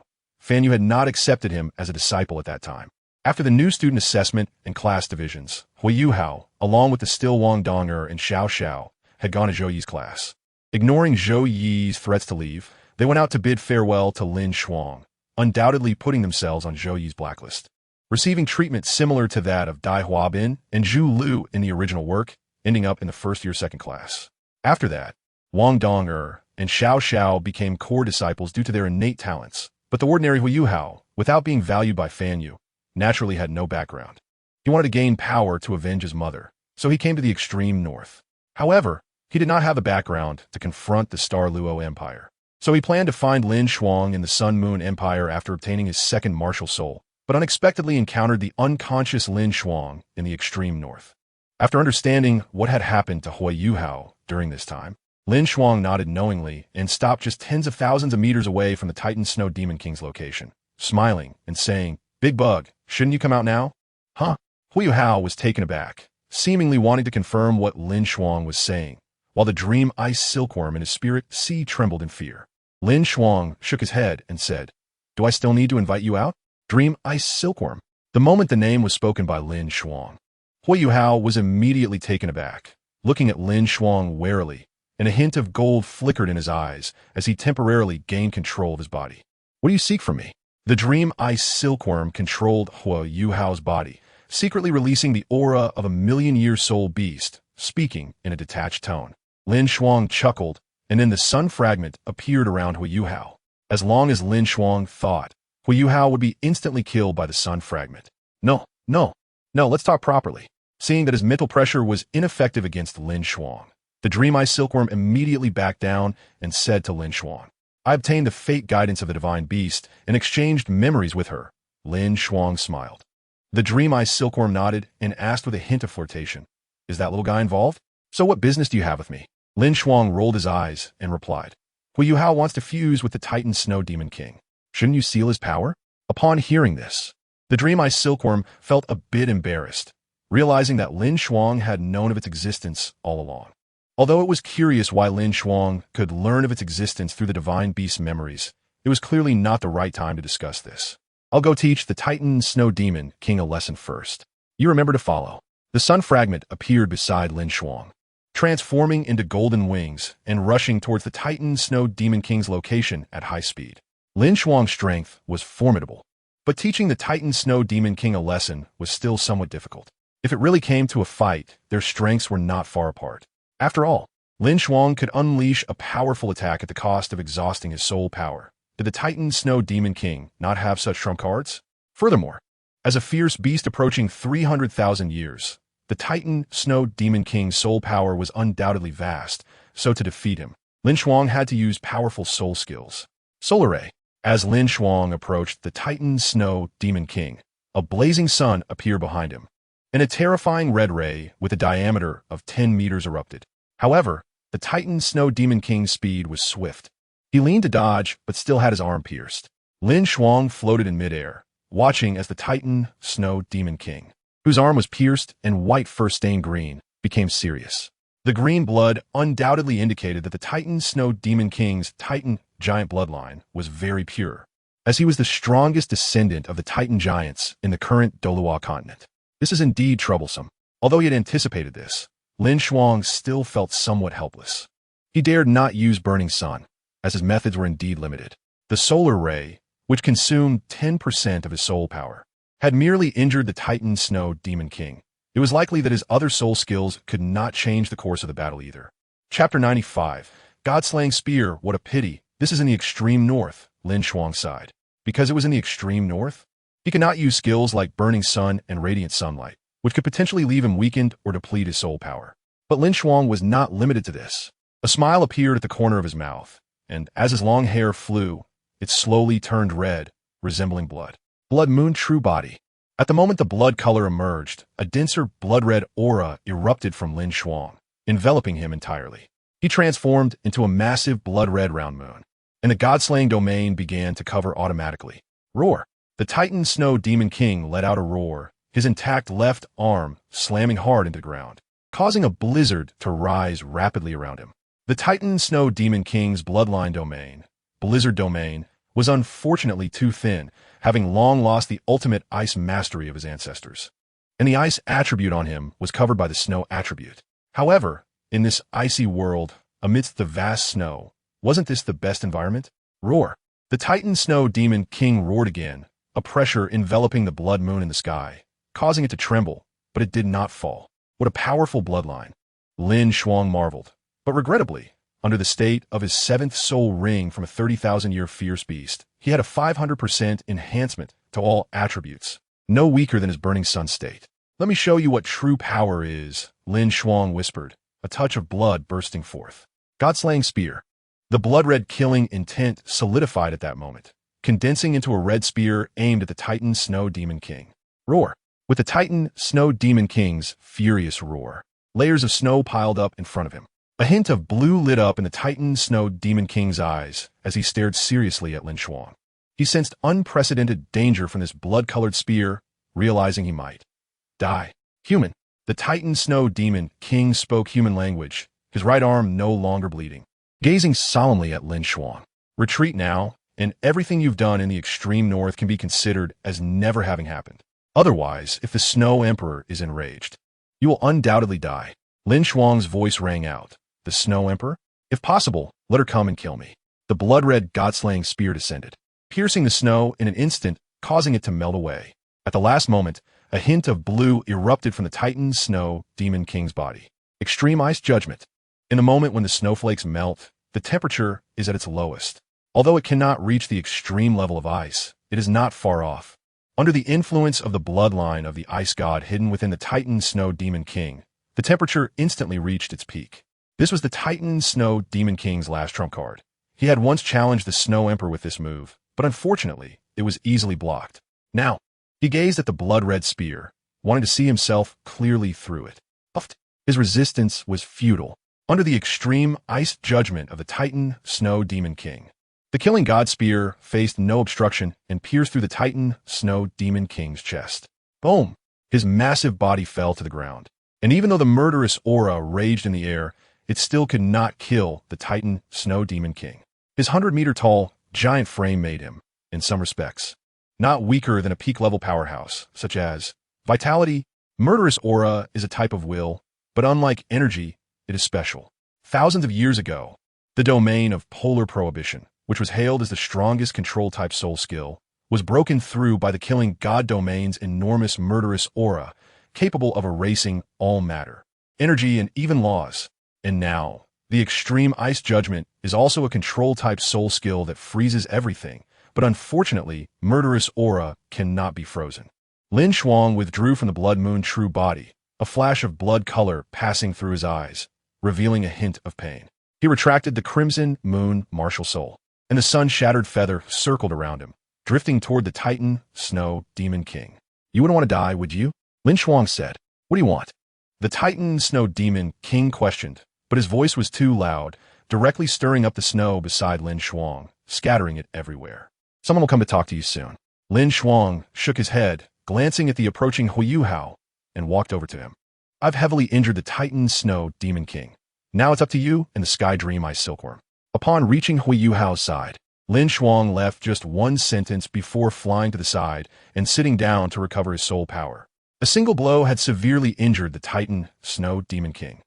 Speaker 1: had not accepted him as a disciple at that time. After the new student assessment and class divisions, DaiYueheng, along with the still Wang Dong and Xiao Xiao, had gone to Zhou Yi's class. Ignoring Zhou Yi's threats to leave, they went out to bid farewell to LinShuang, undoubtedly putting themselves on Zhou Yi's blacklist. Receiving treatment similar to that of DaiYueheng and Zhu Lu in the original work, ending up in the first year second class. After that, Wang Dong and Xiao Xiao became core disciples due to their innate talents, but the ordinary DaiYueheng, without being valued by Fan Yu, naturally had no background. He wanted to gain power to avenge his mother, so he came to the extreme north. However, he did not have the background to confront the Star Luo Empire. So he planned to find LinShuang in the Sun Moon Empire after obtaining his second martial soul, but unexpectedly encountered the unconscious LinShuang in the extreme north. After understanding what had happened to DaiYueheng during this time, LinShuang nodded knowingly and stopped just tens of thousands of meters away from the Titan Snow Demon King's location, smiling and saying, "Big Bug, shouldn't you come out now?" Huh? DaiYueheng was taken aback, seemingly wanting to confirm what LinShuang was saying, while the dream ice silkworm in his spirit sea trembled in fear. LinShuang shook his head and said, "Do I still need to invite you out? Dream ice silkworm." The moment the name was spoken by LinShuang, DaiYueheng was immediately taken aback, looking at LinShuang warily, and a hint of gold flickered in his eyes as he temporarily gained control of his body. "What do you seek from me?" The dream ice silkworm controlled DaiYueheng's body, secretly releasing the aura of a million-year soul beast, speaking in a detached tone. LinShuang chuckled, and then the sun fragment appeared around DaiYueheng. As long as LinShuang thought, DaiYueheng would be instantly killed by the sun fragment. No, let's talk properly. Seeing that his mental pressure was ineffective against LinShuang, the dream ice silkworm immediately backed down and said to LinShuang, "I obtained the fate guidance of the divine beast and exchanged memories with her." LinShuang smiled. The dream ice silkworm nodded and asked with a hint of flirtation, "Is that little guy involved? So what business do you have with me?" LinShuang rolled his eyes and replied, "DaiYueheng wants to fuse with the Titan Snow Demon King. Shouldn't you seal his power?" Upon hearing this, the dream ice silkworm felt a bit embarrassed, realizing that LinShuang had known of its existence all along. Although it was curious why LinShuang could learn of its existence through the divine beast's memories, it was clearly not the right time to discuss this. "I'll go teach the Titan Snow Demon King a lesson first. You remember to follow." The sun fragment appeared beside LinShuang, transforming into golden wings and rushing towards the Titan Snow Demon King's location at high speed. LinShuang's strength was formidable, but teaching the Titan Snow Demon King a lesson was still somewhat difficult. If it really came to a fight, their strengths were not far apart. After all, LinShuang could unleash a powerful attack at the cost of exhausting his soul power. Did the Titan Snow Demon King not have such trump cards? Furthermore, as a fierce beast approaching 300,000 years, the Titan Snow Demon King's soul power was undoubtedly vast, so to defeat him, LinShuang had to use powerful soul skills. Solar Ray. As LinShuang approached the Titan Snow Demon King, a blazing sun appeared behind him, and a terrifying red ray with a diameter of 10 meters erupted. However, the Titan Snow Demon King's speed was swift. He leaned to dodge, but still had his arm pierced. LinShuang floated in midair, watching as the Titan Snow Demon King, whose arm was pierced and white first-stained green, became serious. The green blood undoubtedly indicated that the Titan Snow Demon King's Titan giant bloodline was very pure, as he was the strongest descendant of the Titan giants in the current Douluo Continent. This is indeed troublesome. Although he had anticipated this, LinShuang still felt somewhat helpless. He dared not use Burning Sun, as his methods were indeed limited. The Solar Ray, which consumed 10% of his soul power, had merely injured the Titan Snow Demon King. It was likely that his other soul skills could not change the course of the battle either. Chapter 95. God-slaying spear, what a pity. This is in the extreme north, LinShuang sighed. Because it was in the extreme north? He could not use skills like Burning Sun and Radiant Sunlight, which could potentially leave him weakened or deplete his soul power. But LinShuang was not limited to this. A smile appeared at the corner of his mouth, and as his long hair flew, it slowly turned red, resembling blood. Blood Moon True Body. At the moment the blood color emerged, a denser blood-red aura erupted from LinShuang, enveloping him entirely. He transformed into a massive blood-red round moon, and the God-slaying domain began to cover automatically. Roar. The Titan Snow Demon King let out a roar, his intact left arm slamming hard into the ground, causing a blizzard to rise rapidly around him. The Titan Snow Demon King's bloodline domain, Blizzard Domain, was unfortunately too thin, having long lost the ultimate ice mastery of his ancestors. And the ice attribute on him was covered by the snow attribute. However, in this icy world, amidst the vast snow, wasn't this the best environment? Roar! The Titan Snow Demon King roared again, a pressure enveloping the blood moon in the sky, causing it to tremble, but it did not fall. What a powerful bloodline! LinShuang marveled, but regrettably, under the state of his 7th soul ring from a 30,000-year fierce beast, he had a 500% enhancement to all attributes, no weaker than his burning sun state. Let me show you what true power is, LinShuang whispered, a touch of blood bursting forth. God-slaying spear. The blood-red killing intent solidified at that moment, condensing into a red spear aimed at the Titan Snow Demon King. Roar! With the Titan Snow Demon King's furious roar, layers of snow piled up in front of him. A hint of blue lit up in the Titan Snow Demon King's eyes as he stared seriously at LinShuang. He sensed unprecedented danger from this blood-colored spear, realizing he might die. Human. The Titan Snow Demon King spoke human language, his right arm no longer bleeding. Gazing solemnly at LinShuang. Retreat now, and everything you've done in the extreme north can be considered as never having happened. Otherwise, if the Snow Emperor is enraged, you will undoubtedly die. LinShuang's voice rang out. The Snow Emperor? If possible, let her come and kill me. The blood-red god-slaying spear descended, piercing the snow in an instant, causing it to melt away. At the last moment, a hint of blue erupted from the Titan Snow Demon King's body. Extreme ice judgment. In the moment when the snowflakes melt, the temperature is at its lowest. Although it cannot reach the extreme level of ice, it is not far off. Under the influence of the bloodline of the ice god hidden within the Titan Snow Demon King, the temperature instantly reached its peak. This was the Titan Snow Demon King's last trump card. He had once challenged the Snow Emperor with this move, but unfortunately, it was easily blocked. Now, he gazed at the blood-red spear, wanting to see himself clearly through it. Puffed. His resistance was futile. Under the extreme ice judgment of the Titan Snow Demon King, the killing god spear faced no obstruction and pierced through the Titan Snow Demon King's chest. Boom! His massive body fell to the ground. And even though the murderous aura raged in the air, it still could not kill the Titan Snow Demon King. His 100-meter-tall, giant frame made him, in some respects, not weaker than a peak-level powerhouse, such as vitality. Murderous aura is a type of will, but unlike energy, it is special. Thousands of years ago, the domain of polar prohibition, which was hailed as the strongest control-type soul skill, was broken through by the killing god domain's enormous murderous aura, capable of erasing all matter, energy, and even laws. And now, the extreme ice judgment is also a control-type soul skill that freezes everything, but unfortunately, murderous aura cannot be frozen. LinShuang withdrew from the blood moon true body, a flash of blood color passing through his eyes, revealing a hint of pain. He retracted the crimson moon martial soul, and the sun-shattered feather circled around him, drifting toward the Titan Snow Demon King. You wouldn't want to die, would you? LinShuang said. What do you want? The Titan Snow Demon King questioned, but his voice was too loud, directly stirring up the snow beside LinShuang, scattering it everywhere. Someone will come to talk to you soon. LinShuang shook his head, glancing at the approaching Huiyuhao, and walked over to him. I've heavily injured the Titan Snow Demon King. Now it's up to you and the Sky Dream Ice Silkworm. Upon reaching Huiyuhao's side, LinShuang left just one sentence before flying to the side and sitting down to recover his soul power. A single blow had severely injured the Titan Snow Demon King,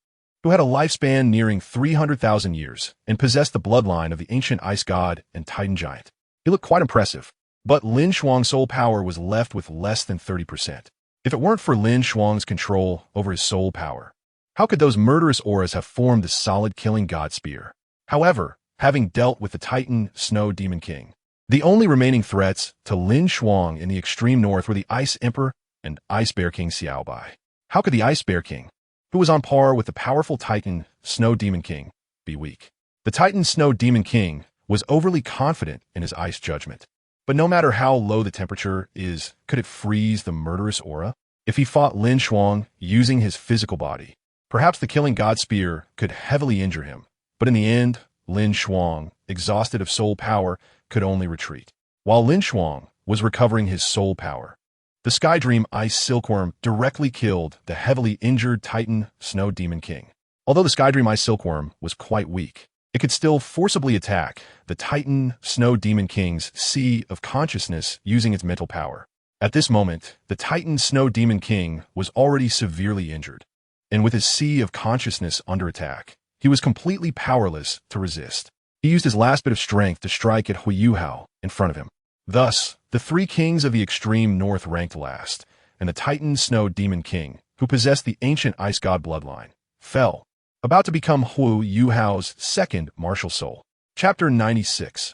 Speaker 1: who had a lifespan nearing 300,000 years and possessed the bloodline of the ancient ice god and Titan giant. He looked quite impressive, but LinShuang's soul power was left with less than 30%. If it weren't for LinShuang's control over his soul power, how could those murderous auras have formed the solid killing god spear? However, having dealt with the Titan Snow Demon King, the only remaining threats to LinShuang in the extreme north were the Ice Emperor and Ice Bear King Xiaobai. How could the Ice Bear King, who was on par with the powerful Titan Snow Demon King, be weak? The Titan Snow Demon King was overly confident in his ice judgment. But no matter how low the temperature is, could it freeze the murderous aura? If he fought LinShuang using his physical body, perhaps the killing god spear could heavily injure him. But in the end, LinShuang, exhausted of soul power, could only retreat. While LinShuang was recovering his soul power, the Sky Dream Ice Silkworm directly killed the heavily injured Titan Snow Demon King. Although the Sky Dream Ice Silkworm was quite weak, it could still forcibly attack the Titan Snow Demon King's Sea of Consciousness using its mental power. At this moment, the Titan Snow Demon King was already severely injured, and with his Sea of Consciousness under attack, he was completely powerless to resist. He used his last bit of strength to strike at DaiYueheng in front of him. Thus, the three kings of the extreme north ranked last, and the Titan Snow Demon King, who possessed the ancient ice god bloodline, fell, about to become DaiYueheng's second martial soul. Chapter 96.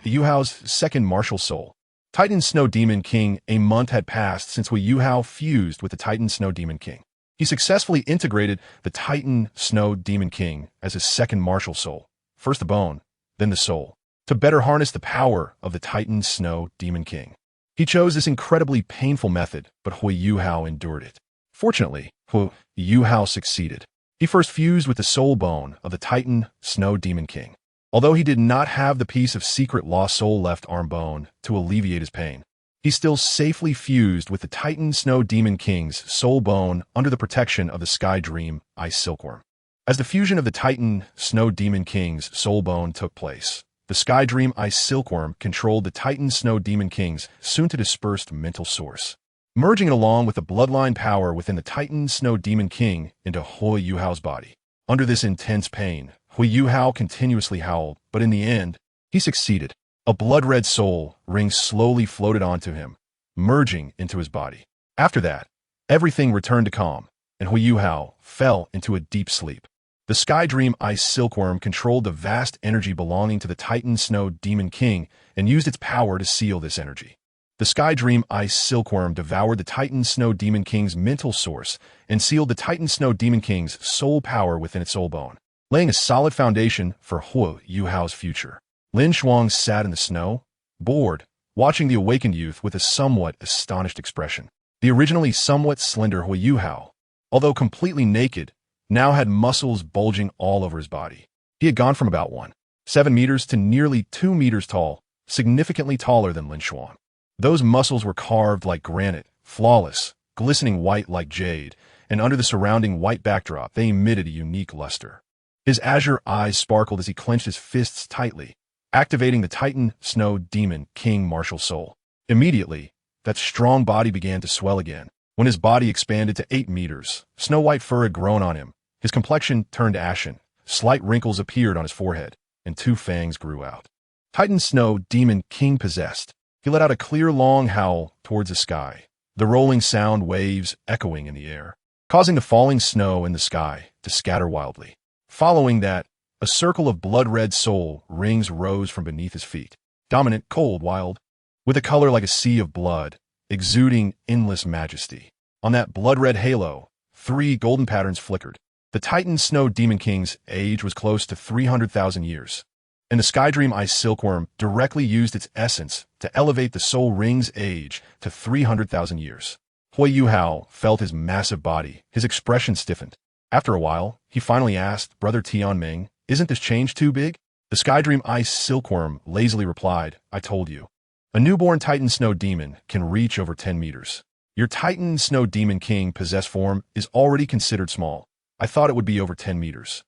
Speaker 1: DaiYueheng's second martial soul. Titan Snow Demon King. A month had passed since DaiYueheng fused with the Titan Snow Demon King. He successfully integrated the Titan Snow Demon King as his second martial soul, first the bone, then the soul, to better harness the power of the Titan Snow Demon King. He chose this incredibly painful method, but DaiYueheng endured it. Fortunately, DaiYueheng succeeded. He first fused with the soul bone of the Titan Snow Demon King. Although he did not have the piece of secret lost soul left arm bone to alleviate his pain, he still safely fused with the Titan Snow Demon King's soul bone under the protection of the Sky Dream Ice Silkworm. As the fusion of the Titan Snow Demon King's soul bone took place, the Sky Dream Ice Silkworm controlled the Titan Snow Demon King's soon-to-dispersed mental source, merging it along with the bloodline power within the Titan Snow Demon King into DaiYueheng's body. Under this intense pain, DaiYueheng continuously howled, but in the end, he succeeded. A blood-red soul ring slowly floated onto him, merging into his body. After that, everything returned to calm, and DaiYueheng fell into a deep sleep. The Sky Dream Ice Silkworm controlled the vast energy belonging to the Titan Snow Demon King and used its power to seal this energy. The Sky Dream Ice Silkworm devoured the Titan Snow Demon King's mental source and sealed the Titan Snow Demon King's soul power within its soul bone, laying a solid foundation for DaiYueheng's future. LinShuang sat in the snow, bored, watching the awakened youth with a somewhat astonished expression. The originally somewhat slender DaiYueheng, although completely naked, now had muscles bulging all over his body. He had gone from about 1.7 meters to nearly 2 meters tall, significantly taller than LinShuang. Those muscles were carved like granite, flawless, glistening white like jade, and under the surrounding white backdrop they emitted a unique luster. His azure eyes sparkled as he clenched his fists tightly, activating the Titan Snow Demon King martial soul. Immediately, that strong body began to swell again. When his body expanded to 8 meters, snow-white fur had grown on him, his complexion turned ashen, slight wrinkles appeared on his forehead, and 2 fangs grew out. Titan Snow Demon King possessed. He let out a clear, long howl towards the sky, the rolling sound waves echoing in the air, causing the falling snow in the sky to scatter wildly. Following that, a circle of blood-red soul rings rose from beneath his feet, dominant, cold, wild, with a color like a sea of blood, exuding endless majesty. On that blood-red halo, 3 golden patterns flickered. The Titan Snow Demon King's age was close to 300,000 years, and the Sky Dream Ice Silkworm directly used its essence to elevate the Soul Ring's age to 300,000 years. DaiYueheng felt his massive body, his expression stiffened. After a while, he finally asked, "Brother Tianming, isn't this change too big?" The Sky Dream Ice Silkworm lazily replied, "I told you. A newborn Titan Snow Demon can reach over 10 meters. Your Titan Snow Demon King possessed form is already considered small. I thought it would be over 10 meters.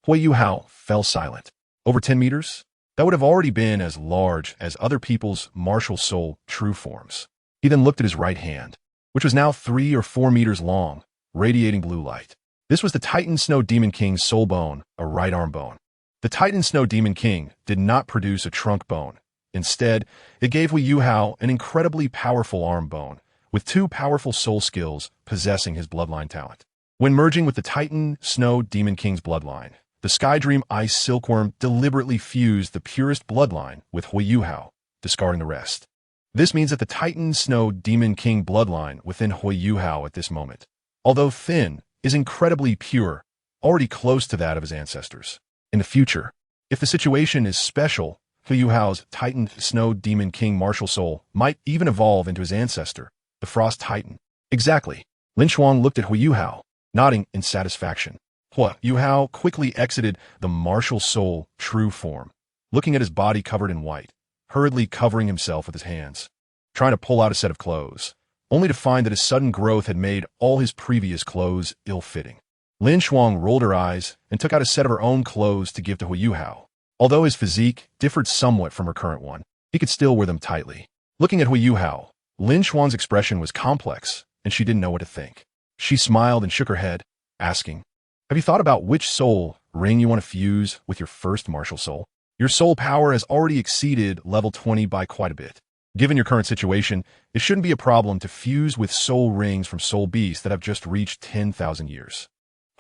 Speaker 1: DaiYueheng fell silent. Over 10 meters? That would have already been as large as other people's martial soul true forms. He then looked at his right hand, which was now 3 or 4 meters long, radiating blue light. This was the Titan Snow Demon King's soul bone, a right arm bone. The Titan Snow Demon King did not produce a trunk bone. Instead, it gave DaiYueheng an incredibly powerful arm bone, with 2 powerful soul skills possessing his bloodline talent. When merging with the Titan Snow Demon King's bloodline, the Sky Dream Ice Silkworm deliberately fused the purest bloodline with DaiYueheng, discarding the rest. This means that the Titan Snow Demon King bloodline within DaiYueheng at this moment, although thin, is incredibly pure, already close to that of his ancestors. In the future, if the situation is special, DaiYueheng's Titan Snow Demon King martial soul might even evolve into his ancestor, the Frost Titan. Exactly. LinShuang looked at DaiYueheng, nodding in satisfaction. DaiYueheng quickly exited the martial soul true form, looking at his body covered in white, hurriedly covering himself with his hands, trying to pull out a set of clothes, only to find that his sudden growth had made all his previous clothes ill-fitting. LinShuang rolled her eyes and took out a set of her own clothes to give to Huiyuhao. Although his physique differed somewhat from her current one, he could still wear them tightly. Looking at Huiyuhao, LinShuang's expression was complex, and she didn't know what to think. She smiled and shook her head, asking, "Have you thought about which soul ring you want to fuse with your first martial soul? Your soul power has already exceeded level 20 by quite a bit. Given your current situation, it shouldn't be a problem to fuse with soul rings from soul beasts that have just reached 10,000 years.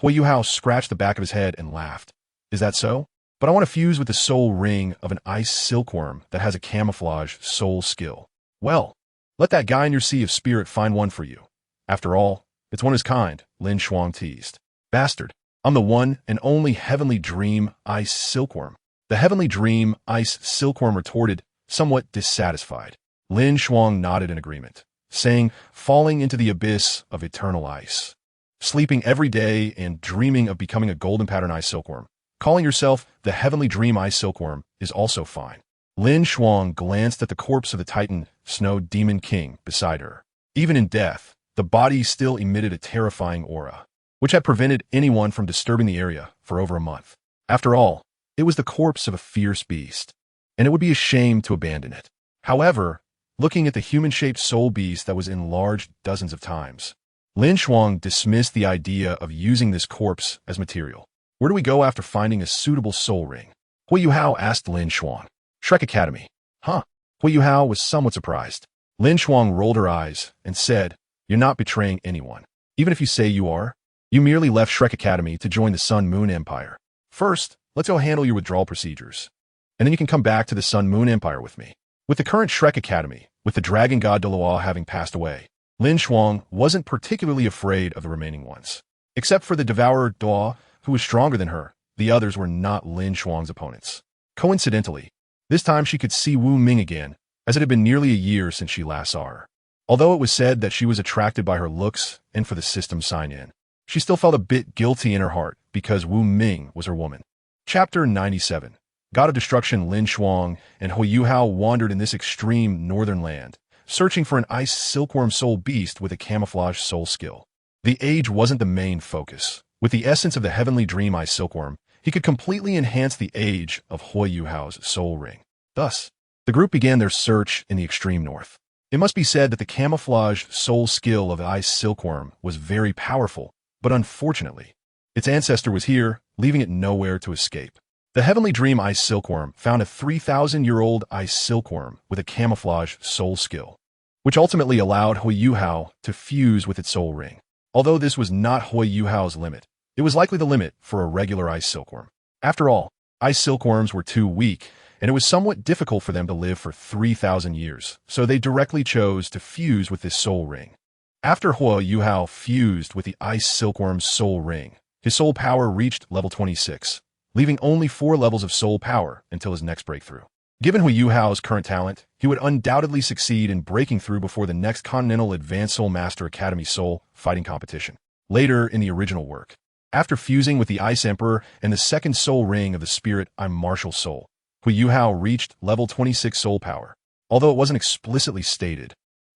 Speaker 1: Huiyuhao scratched the back of his head and laughed. "Is that so? But I want to fuse with the soul ring of an ice silkworm that has a camouflage soul skill." "Well, let that guy in your sea of spirit find one for you. After all, it's one of his kind," LinShuang teased. "Bastard, I'm the one and only Heavenly Dream Ice Silkworm." The Heavenly Dream Ice Silkworm retorted, somewhat dissatisfied. LinShuang nodded in agreement, saying, "Falling into the abyss of eternal ice. Sleeping every day and dreaming of becoming a golden pattern ice silkworm. Calling yourself the Heavenly Dream Ice Silkworm is also fine." LinShuang glanced at the corpse of the Titan Snow Demon King beside her. Even in death, the body still emitted a terrifying aura, which had prevented anyone from disturbing the area for over a month. After all, it was the corpse of a fierce beast, and it would be a shame to abandon it. However, looking at the human-shaped soul beast that was enlarged dozens of times, LinShuang dismissed the idea of using this corpse as material. "Where do we go after finding a suitable soul ring?" Huiyuhao asked LinShuang. "Shrek Academy." "Huh?" Huiyuhao was somewhat surprised. LinShuang rolled her eyes and said, "You're not betraying anyone. Even if you say you are, you merely left Shrek Academy to join the Sun Moon Empire. First, let's go handle your withdrawal procedures, and then you can come back to the Sun Moon Empire with me." With the current Shrek Academy, with the Dragon God Douluo having passed away, LinShuang wasn't particularly afraid of the remaining ones. Except for the Devourer Duo, who was stronger than her, the others were not LinShuang's opponents. Coincidentally, this time she could see Wu Ming again, as it had been nearly a year since she last saw her. Although it was said that she was attracted by her looks and for the system sign-in, she still felt a bit guilty in her heart because Wu Ming was her woman. Chapter 97. God of Destruction LinShuang and Huiyuhao wandered in this extreme northern land, searching for an ice silkworm soul beast with a camouflage soul skill. The age wasn't the main focus. With the essence of the Heavenly Dream Ice Silkworm, he could completely enhance the age of Huiyuhao's soul ring. Thus, the group began their search in the extreme north. It must be said that the camouflage soul skill of the ice silkworm was very powerful, but unfortunately, its ancestor was here, leaving it nowhere to escape. The Heavenly Dream Ice Silkworm found a 3,000-year-old ice silkworm with a camouflage soul skill, which ultimately allowed Huiyuhao to fuse with its soul ring. Although this was not Huiyuhao's limit, it was likely the limit for a regular ice silkworm. After all, ice silkworms were too weak, and it was somewhat difficult for them to live for 3,000 years, so they directly chose to fuse with this soul ring. After Huiyuhao fused with the ice silkworm's soul ring, his soul power reached level 26, leaving only 4 levels of soul power until his next breakthrough. Given Huiyuhao's current talent, he would undoubtedly succeed in breaking through before the next Continental Advanced Soul Master Academy Soul fighting competition. Later in the original work, after fusing with the Ice Emperor and the second soul ring of the Spirit I'm Martial Soul, Huiyuhao reached level 26 soul power. Although it wasn't explicitly stated,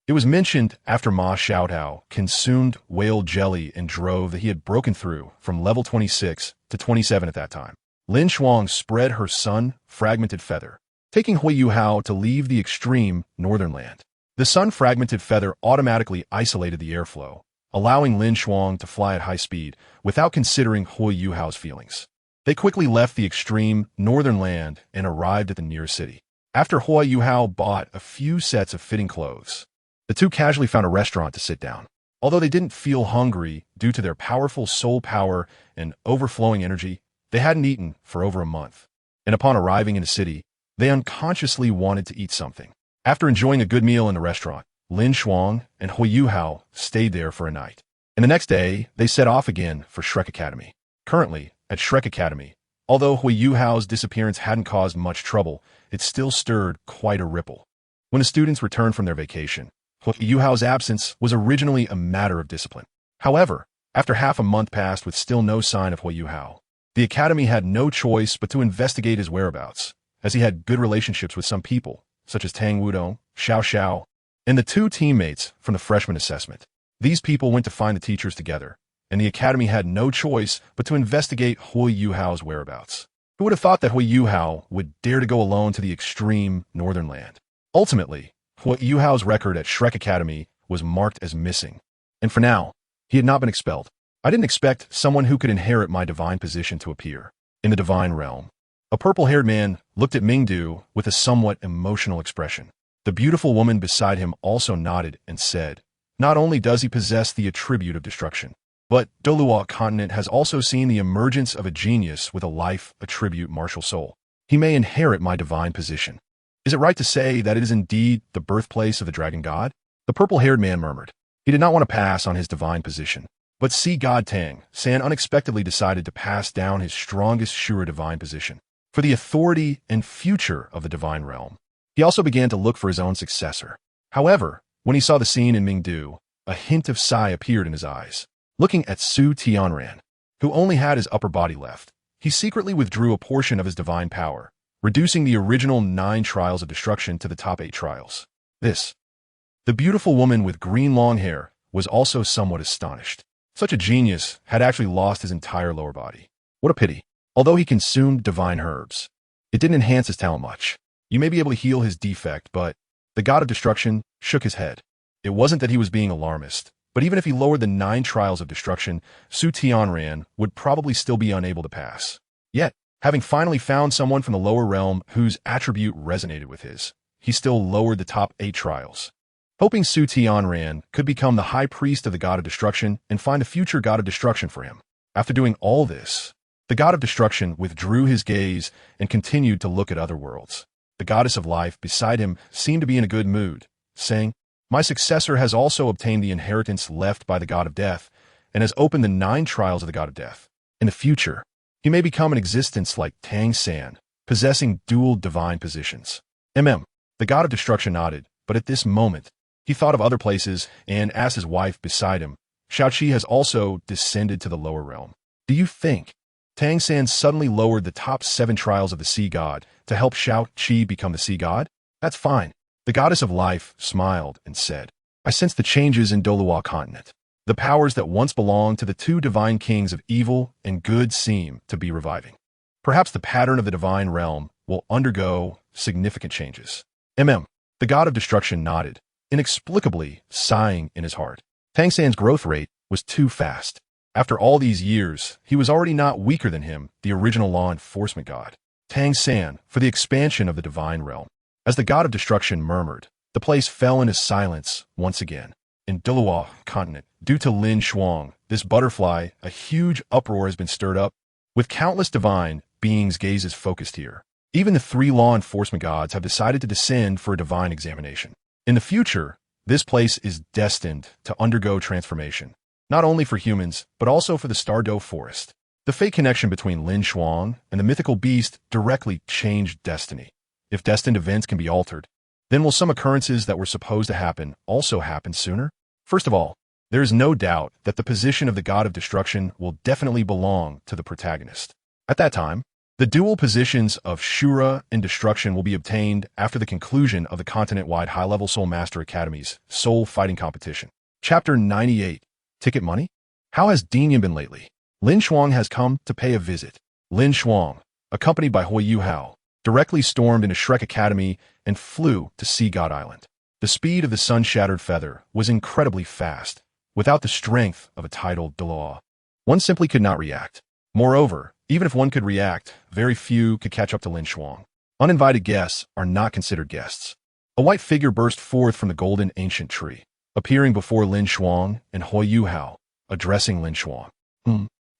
Speaker 1: it was mentioned after Ma Xiaotao consumed whale jelly and drove that he had broken through from level 26 to 27 at that time. LinShuang spread her sun-fragmented feather, taking Huiyuhao to leave the extreme northern land. The sun-fragmented feather automatically isolated the airflow, allowing LinShuang to fly at high speed without considering Huiyuhao's feelings. They quickly left the extreme northern land and arrived at the nearest city. After Huiyuhao bought a few sets of fitting clothes, the two casually found a restaurant to sit down. Although they didn't feel hungry due to their powerful soul power and overflowing energy, they hadn't eaten for over a month. And upon arriving in the city, they unconsciously wanted to eat something. After enjoying a good meal in the restaurant, LinShuang and Huiyuhao stayed there for a night. And the next day, they set off again for Shrek Academy. Currently, at Shrek Academy, although Huiyuhao's disappearance hadn't caused much trouble, it still stirred quite a ripple. When the students returned from their vacation, Huiyuhao's absence was originally a matter of discipline. However, after half a month passed with still no sign of Huiyuhao, the academy had no choice but to investigate his whereabouts, as he had good relationships with some people, such as Tang Wudong, Xiao Xiao, and the 2 teammates from the freshman assessment. These people went to find the teachers together, and the academy had no choice but to investigate DaiYueheng's whereabouts. Who would have thought that DaiYueheng would dare to go alone to the extreme northern land? Ultimately, DaiYueheng's record at Shrek Academy was marked as missing, and for now, he had not been expelled. I didn't expect someone who could inherit my divine position to appear in the divine realm. A purple-haired man looked at Mingdu with a somewhat emotional expression. The beautiful woman beside him also nodded and said, "Not only does he possess the attribute of destruction, but Douluo Continent has also seen the emergence of a genius with a life attribute martial soul. He may inherit my divine position. Is it right to say that it is indeed the birthplace of the dragon god?" The purple-haired man murmured. He did not want to pass on his divine position, but Sea God Tang San unexpectedly decided to pass down his strongest sure divine position for the authority and future of the divine realm. He also began to look for his own successor. However, when he saw the scene in Mingdu, a hint of sigh appeared in his eyes. Looking at Su Tianran, who only had his upper body left, he secretly withdrew a portion of his divine power, reducing the original 9 trials of destruction to the top 8 trials. The beautiful woman with green long hair was also somewhat astonished. Such a genius had actually lost his entire lower body. What a pity. Although he consumed divine herbs, it didn't enhance his talent much. You may be able to heal his defect, but the god of destruction shook his head. It wasn't that he was being alarmist, but even if he lowered the 9 trials of destruction, Su Tianran would probably still be unable to pass. Yet, having finally found someone from the lower realm whose attribute resonated with his, he still lowered the top 8 trials. Hoping Su Tianran could become the high priest of the god of destruction and find a future god of destruction for him. After doing all this, the god of destruction withdrew his gaze and continued to look at other worlds. The goddess of life beside him seemed to be in a good mood, saying, "My successor has also obtained the inheritance left by the god of death and has opened the 9 trials of the god of death. In the future, he may become an existence like Tang San, possessing dual divine positions." The god of destruction nodded, but at this moment, he thought of other places and asked his wife beside him, "Xiaoqi has also descended to the lower realm. Do you think?" Tang San suddenly lowered the top 7 trials of the sea god to help Xiaoqi become the sea god. "That's fine." The goddess of life smiled and said, "I sense the changes in Douluo Continent. The powers that once belonged to the 2 divine kings of evil and good seem to be reviving. Perhaps the pattern of the divine realm will undergo significant changes." The god of destruction nodded, inexplicably sighing in his heart. Tang San's growth rate was too fast. After all these years, he was already not weaker than him, the original law enforcement god. Tang San, for the expansion of the divine realm. As the god of destruction murmured, the place fell into silence once again. In Douluo Continent, due to LinShuang, this butterfly, a huge uproar has been stirred up, with countless divine beings' gazes focused here. Even the 3 law enforcement gods have decided to descend for a divine examination. In the future, this place is destined to undergo transformation, not only for humans, but also for the Stardow Forest. The fate connection between LinShuang and the mythical beast directly changed destiny. If destined events can be altered, then will some occurrences that were supposed to happen also happen sooner? First of all, there is no doubt that the position of the god of destruction will definitely belong to the protagonist. At that time, the dual positions of Shura and Destruction will be obtained after the conclusion of the continent-wide high-level Soul Master Academy's Soul Fighting Competition. Chapter 98. Ticket money? How has DaiYueheng been lately? LinShuang has come to pay a visit. LinShuang, accompanied by DaiYueheng, directly stormed into Shrek Academy and flew to Sea God Island. The speed of the sun-shattered feather was incredibly fast. Without the strength of a titled Douluo, one simply could not react. Moreover, even if one could react, very few could catch up to LinShuang. Uninvited guests are not considered guests. A white figure burst forth from the golden ancient tree, appearing before LinShuang and DaiYueheng, addressing LinShuang.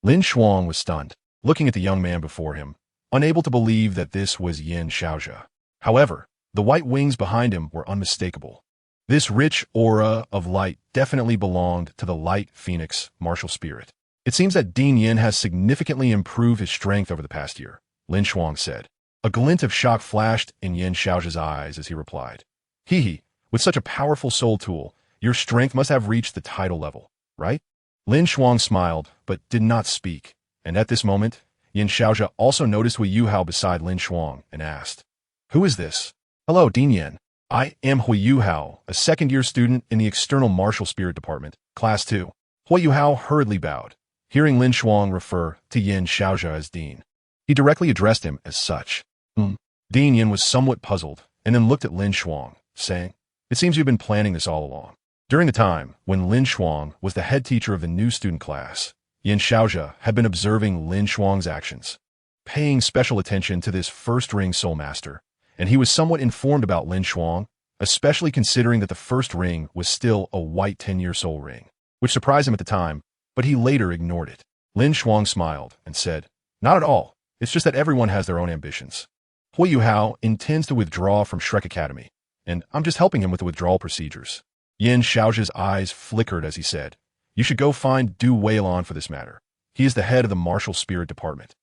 Speaker 1: LinShuang was stunned, looking at the young man before him, unable to believe that this was Yin Xiaozhe. However, the white wings behind him were unmistakable. This rich aura of light definitely belonged to the light phoenix martial spirit. It seems that DaiYueheng has significantly improved his strength over the past year, LinShuang said. A glint of shock flashed in Yin Xiaozhe's eyes as he replied. With such a powerful soul tool, your strength must have reached the title level, right? LinShuang smiled, but did not speak, and at this moment, Yin Xiaozhe also noticed DaiYueheng beside LinShuang and asked, "Who is this?" "Hello, DaiYueheng. I am DaiYueheng, a second-year student in the External Martial Spirit Department, Class 2. DaiYueheng hurriedly bowed. Hearing LinShuang refer to Yin Xiaozhe as Dean, he directly addressed him as such. Dean Yin was somewhat puzzled and then looked at LinShuang, saying, "It seems you've been planning this all along." During the time when LinShuang was the head teacher of the new student class, Yin Xiaozhe had been observing LinShuang's actions, paying special attention to this first ring soul master, and he was somewhat informed about LinShuang, especially considering that the first ring was still a white 10-year soul ring, which surprised him at the time, but he later ignored it. LinShuang smiled and said, "Not at all. It's just that everyone has their own ambitions. DaiYueheng intends to withdraw from Shrek Academy, and I'm just helping him with the withdrawal procedures." Yin Xiaozhe's eyes flickered as he said, "You should go find DaiYueheng for this matter. He is the head of the martial spirit department.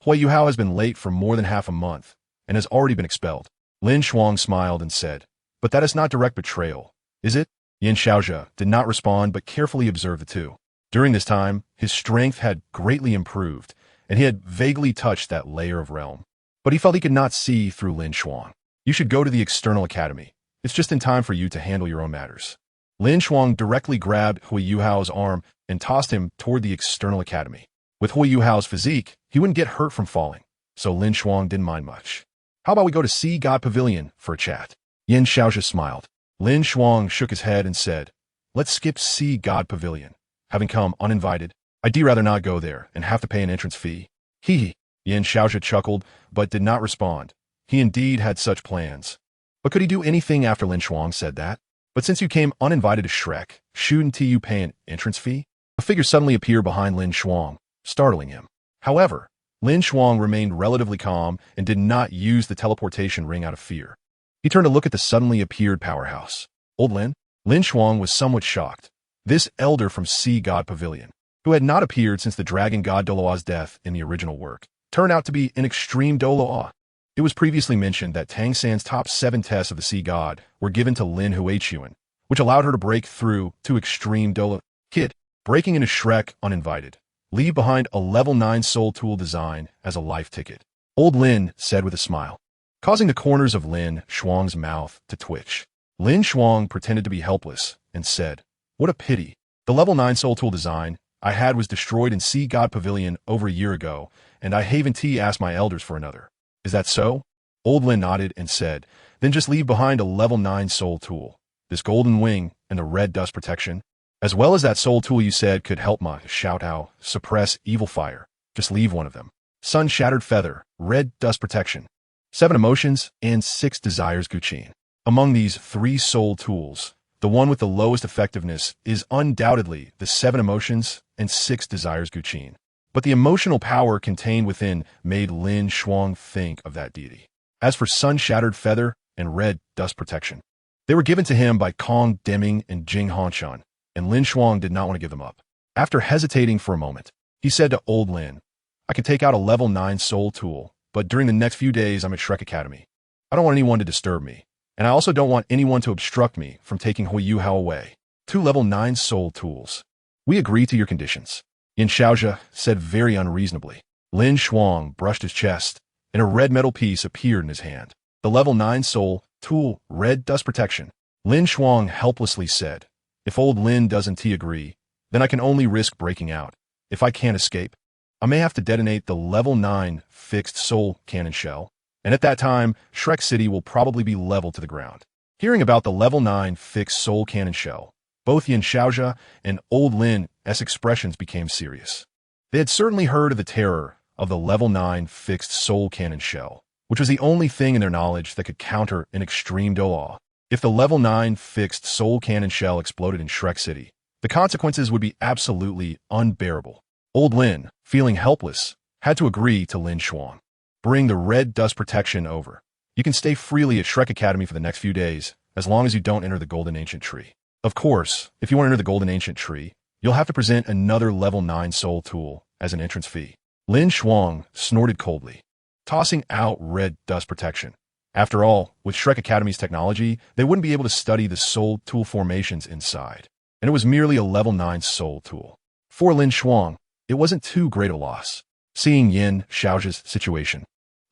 Speaker 1: DaiYueheng has been late for more than half a month and has already been expelled." LinShuang smiled and said, "But that is not direct betrayal, is it?" Yin Xiaozhe did not respond but carefully observed the two. During this time, his strength had greatly improved, and he had vaguely touched that layer of realm. But he felt he could not see through LinShuang. "You should go to the external academy. It's just in time for you to handle your own matters." LinShuang directly grabbed DaiYueheng's arm and tossed him toward the external academy. With DaiYueheng's physique, he wouldn't get hurt from falling, so LinShuang didn't mind much. "How about we go to Sea God Pavilion for a chat?" Yin Xiaozhe smiled. LinShuang shook his head and said, "Let's skip Sea God Pavilion. Having come uninvited, I'd rather not go there and have to pay an entrance fee." Hee. Yin Xiaozhe chuckled, but did not respond. He indeed had such plans. But could he do anything after LinShuang said that? "But since you came uninvited to Shrek, shouldn't you pay an entrance fee?" A figure suddenly appeared behind LinShuang, startling him. However, LinShuang remained relatively calm and did not use the teleportation ring out of fear. He turned to look at the suddenly appeared powerhouse. "Old Lin?" LinShuang was somewhat shocked. This elder from Sea God Pavilion, who had not appeared since the Dragon God Douluo's death in the original work, turned out to be an extreme Douluo. It was previously mentioned that Tang San's top 7 tests of the Sea God were given to Lin Huichuan, which allowed her to break through to extreme Douluo. Kid, breaking into Shrek uninvited. Leave behind a level 9 soul tool design as a life ticket. Old Lin said with a smile, causing the corners of LinShuang's mouth to twitch. LinShuang pretended to be helpless and said, "What a pity. The level 9 soul tool design I had was destroyed in Sea God Pavilion over a year ago, and I haven't asked my elders for another. Is that so?" Old Lin nodded and said, "Then just leave behind a level 9 soul tool, this golden wing and the red dust protection, as well as that soul tool you said could help my shout-out suppress evil fire. Just leave one of them. Sun Shattered Feather, red dust protection, 7 emotions, and 6 desires Guqin. Among these 3 soul tools, the one with the lowest effectiveness is undoubtedly the 7 emotions and 6 desires Guqin. But the emotional power contained within made LinShuang think of that deity. As for Sun Shattered Feather and red dust protection, they were given to him by Kong Deming and Jing Hanshan, and LinShuang did not want to give them up. After hesitating for a moment, he said to Old Lin, "I can take out a level 9 soul tool, but during the next few days I'm at Shrek Academy. I don't want anyone to disturb me, and I also don't want anyone to obstruct me from taking DaiYueheng away. 2 level 9 soul tools. We agree to your conditions." Yin Xiaozhe said very unreasonably. LinShuang brushed his chest, and a red metal piece appeared in his hand. The level 9 soul tool, red dust protection. LinShuang helplessly said, "If Old Lin doesn't agree, then I can only risk breaking out. If I can't escape, I may have to detonate the level 9 fixed soul cannon shell, and at that time, Shrek City will probably be leveled to the ground." Hearing about the level 9 fixed soul cannon shell, both Yin Xiaozhe and Old Lin's expressions became serious. They had certainly heard of the terror of the level 9 fixed soul cannon shell, which was the only thing in their knowledge that could counter an extreme Douluo. If the level 9 fixed soul cannon shell exploded in Shrek City, the consequences would be absolutely unbearable. Old Lin, feeling helpless, had to agree to LinShuang. "Bring the red dust protection over. You can stay freely at Shrek Academy for the next few days, as long as you don't enter the Golden Ancient Tree. Of course, if you want to enter the Golden Ancient Tree, you'll have to present another level 9 soul tool as an entrance fee." LinShuang snorted coldly, tossing out red dust protection. After all, with Shrek Academy's technology, they wouldn't be able to study the soul tool formations inside, and it was merely a level 9 soul tool. For LinShuang, it wasn't too great a loss. Seeing Yin Xiaozhe's situation,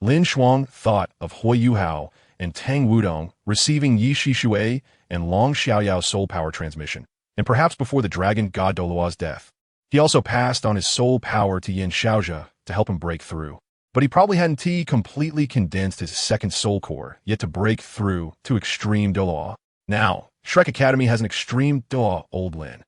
Speaker 1: LinShuang thought of DaiYueheng and Tang Wudong receiving Ye Xishui and Long Xiaoyao's soul power transmission, and perhaps before the Dragon God Douluo's death, He also passed on his soul power to LinShuang to help him break through. But he probably hadn't completely condensed his second soul core yet to break through to extreme Douluo. Now, Shrek Academy has an extreme Douluo Old Lin,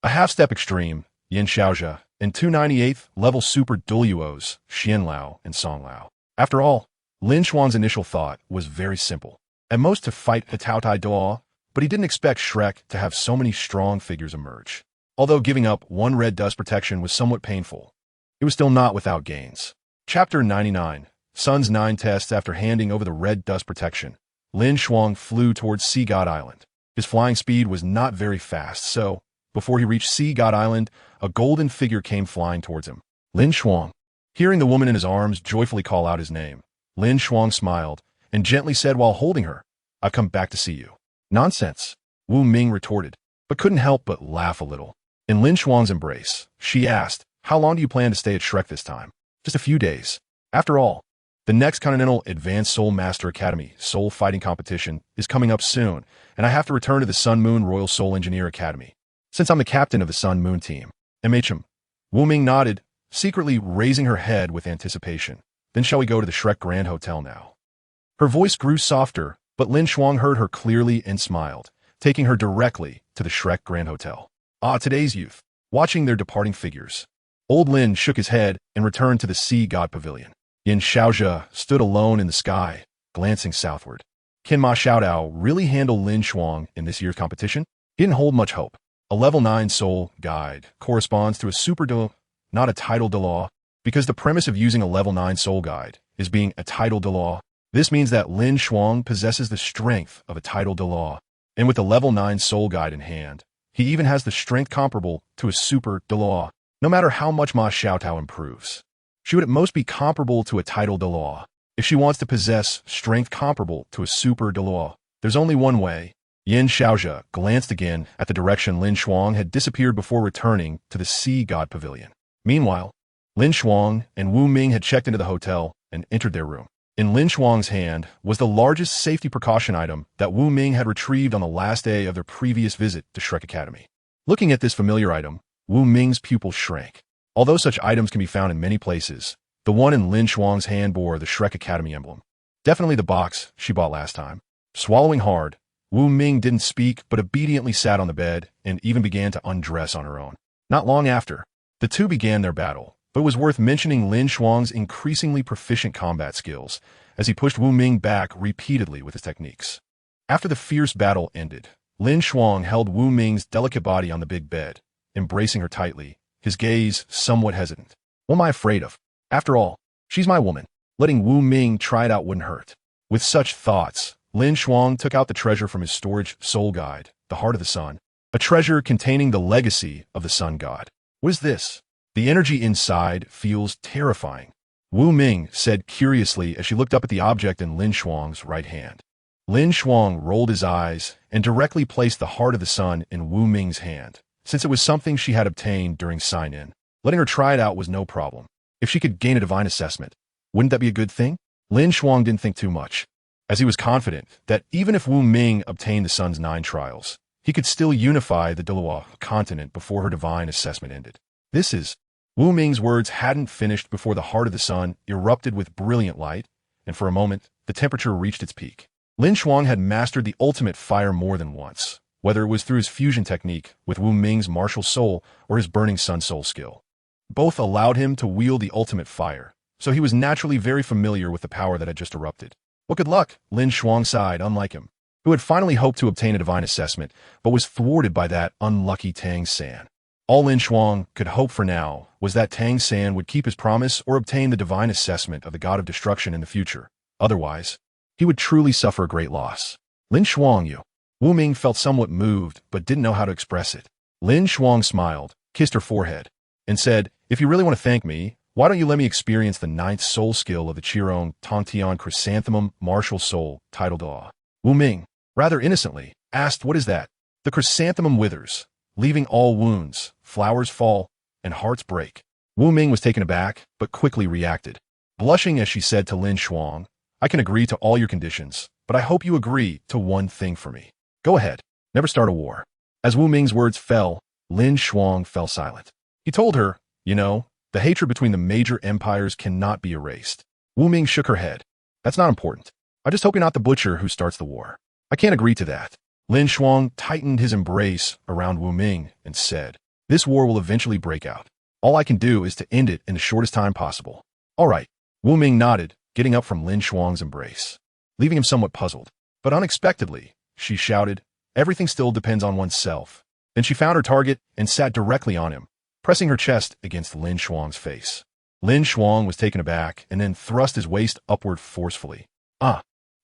Speaker 1: a half-step extreme LinShuang, and 298th level super Douluos, Xianlao and Songlao. After all, LinShuang's initial thought was very simple. At most to fight a Taotai Douluo, but he didn't expect Shrek to have so many strong figures emerge. Although giving up one red dust protection was somewhat painful, it was still not without gains. Chapter 99, Sun's 9 tests. After handing over the red dust protection, LinShuang flew towards Sea God Island. His flying speed was not very fast, so, before he reached Sea God Island, a golden figure came flying towards him. LinShuang. Hearing the woman in his arms joyfully call out his name, LinShuang smiled and gently said while holding her, "I've come back to see you." "Nonsense," Wu Ming retorted, but couldn't help but laugh a little. In LinShuang's embrace, she asked, "How long do you plan to stay at Shrek this time?" "Just a few days. After all, the next Continental Advanced Soul Master Academy Soul Fighting Competition is coming up soon, and I have to return to the Sun Moon Royal Soul Engineer Academy, since I'm the captain of the Sun Moon team." MHM. Wu Ming nodded, secretly raising her head with anticipation. "Then shall we go to the Shrek Grand Hotel now?" Her voice grew softer, but LinShuang heard her clearly and smiled, taking her directly to the Shrek Grand Hotel. Today's youth. Watching their departing figures, Old Lin shook his head and returned to the Sea God Pavilion. LinShuang stood alone in the sky, glancing southward. Can Ma Xiaodao really handle LinShuang in this year's competition? He didn't hold much hope. A level 9 soul guide corresponds to a super Douluo, not a title Douluo, because the premise of using a level 9 soul guide is being a title Douluo. This means that LinShuang possesses the strength of a title Douluo, and with a level 9 soul guide in hand, he even has the strength comparable to a super Douluo. No matter how much Ma Xiaotao improves, she would at most be comparable to a title Douluo. If she wants to possess strength comparable to a super Douluo, there's only one way. LinShuang glanced again at the direction LinShuang had disappeared before returning to the Sea God Pavilion. Meanwhile, LinShuang and Wu Ming had checked into the hotel and entered their room. In LinShuang's hand was the largest safety precaution item that Wu Ming had retrieved on the last day of their previous visit to Shrek Academy. Looking at this familiar item, Wu Ming's pupil shrank. Although such items can be found in many places, the one in LinShuang's hand bore the Shrek Academy emblem. Definitely the box she bought last time. Swallowing hard, Wu Ming didn't speak but obediently sat on the bed and even began to undress on her own. Not long after, the two began their battle, but it was worth mentioning LinShuang's increasingly proficient combat skills as he pushed Wu Ming back repeatedly with his techniques. After the fierce battle ended, LinShuang held Wu Ming's delicate body on the big bed, embracing her tightly, his gaze somewhat hesitant. "What am I afraid of? After all, she's my woman. Letting Wu Ming try it out wouldn't hurt." With such thoughts, LinShuang took out the treasure from his storage soul guide, the Heart of the Sun, a treasure containing the legacy of the Sun God. "What is this? The energy inside feels terrifying," Wu Ming said curiously as she looked up at the object in LinShuang's right hand. LinShuang rolled his eyes and directly placed the Heart of the Sun in Wu Ming's hand, since it was something she had obtained during sign-in. Letting her try it out was no problem. If she could gain a divine assessment, wouldn't that be a good thing? LinShuang didn't think too much, as he was confident that even if Wu Ming obtained the Sun's 9 trials, he could still unify the Douluo Continent before her divine assessment ended. This is... Wu Ming's words hadn't finished before the Heart of the Sun erupted with brilliant light, and for a moment, the temperature reached its peak. LinShuang had mastered the ultimate fire more than once, whether it was through his fusion technique with Wu Ming's martial soul or his burning sun soul skill. Both allowed him to wield the ultimate fire, so he was naturally very familiar with the power that had just erupted. Well, good luck, LinShuang sighed, unlike him, who had finally hoped to obtain a divine assessment, but was thwarted by that unlucky Tang San. All LinShuang could hope for now was that Tang San would keep his promise or obtain the divine assessment of the God of Destruction in the future. Otherwise, he would truly suffer a great loss. LinShuang, you. Wu Ming felt somewhat moved, but didn't know how to express it. LinShuang smiled, kissed her forehead, and said, "If you really want to thank me, why don't you let me experience the 9th soul skill of the Qirong Tongtian Chrysanthemum Martial Soul, titled Awe?" Wu Ming, rather innocently, asked, "What is that?" "The chrysanthemum withers, leaving all wounds, flowers fall, and hearts break." Wu Ming was taken aback, but quickly reacted. Blushing as she said to LinShuang, "I can agree to all your conditions, but I hope you agree to one thing for me. Go ahead, never start a war." As Wu Ming's words fell, LinShuang fell silent. He told her, the hatred between the major empires cannot be erased. Wu Ming shook her head. That's not important. I just hope you're not the butcher who starts the war. I can't agree to that. LinShuang tightened his embrace around Wu Ming and said, this war will eventually break out. All I can do is to end it in the shortest time possible. All right. Wu Ming nodded, getting up from LinShuang's embrace, leaving him somewhat puzzled. But unexpectedly, she shouted, everything still depends on oneself. Then she found her target and sat directly on him, pressing her chest against LinShuang's face. LinShuang was taken aback and then thrust his waist upward forcefully.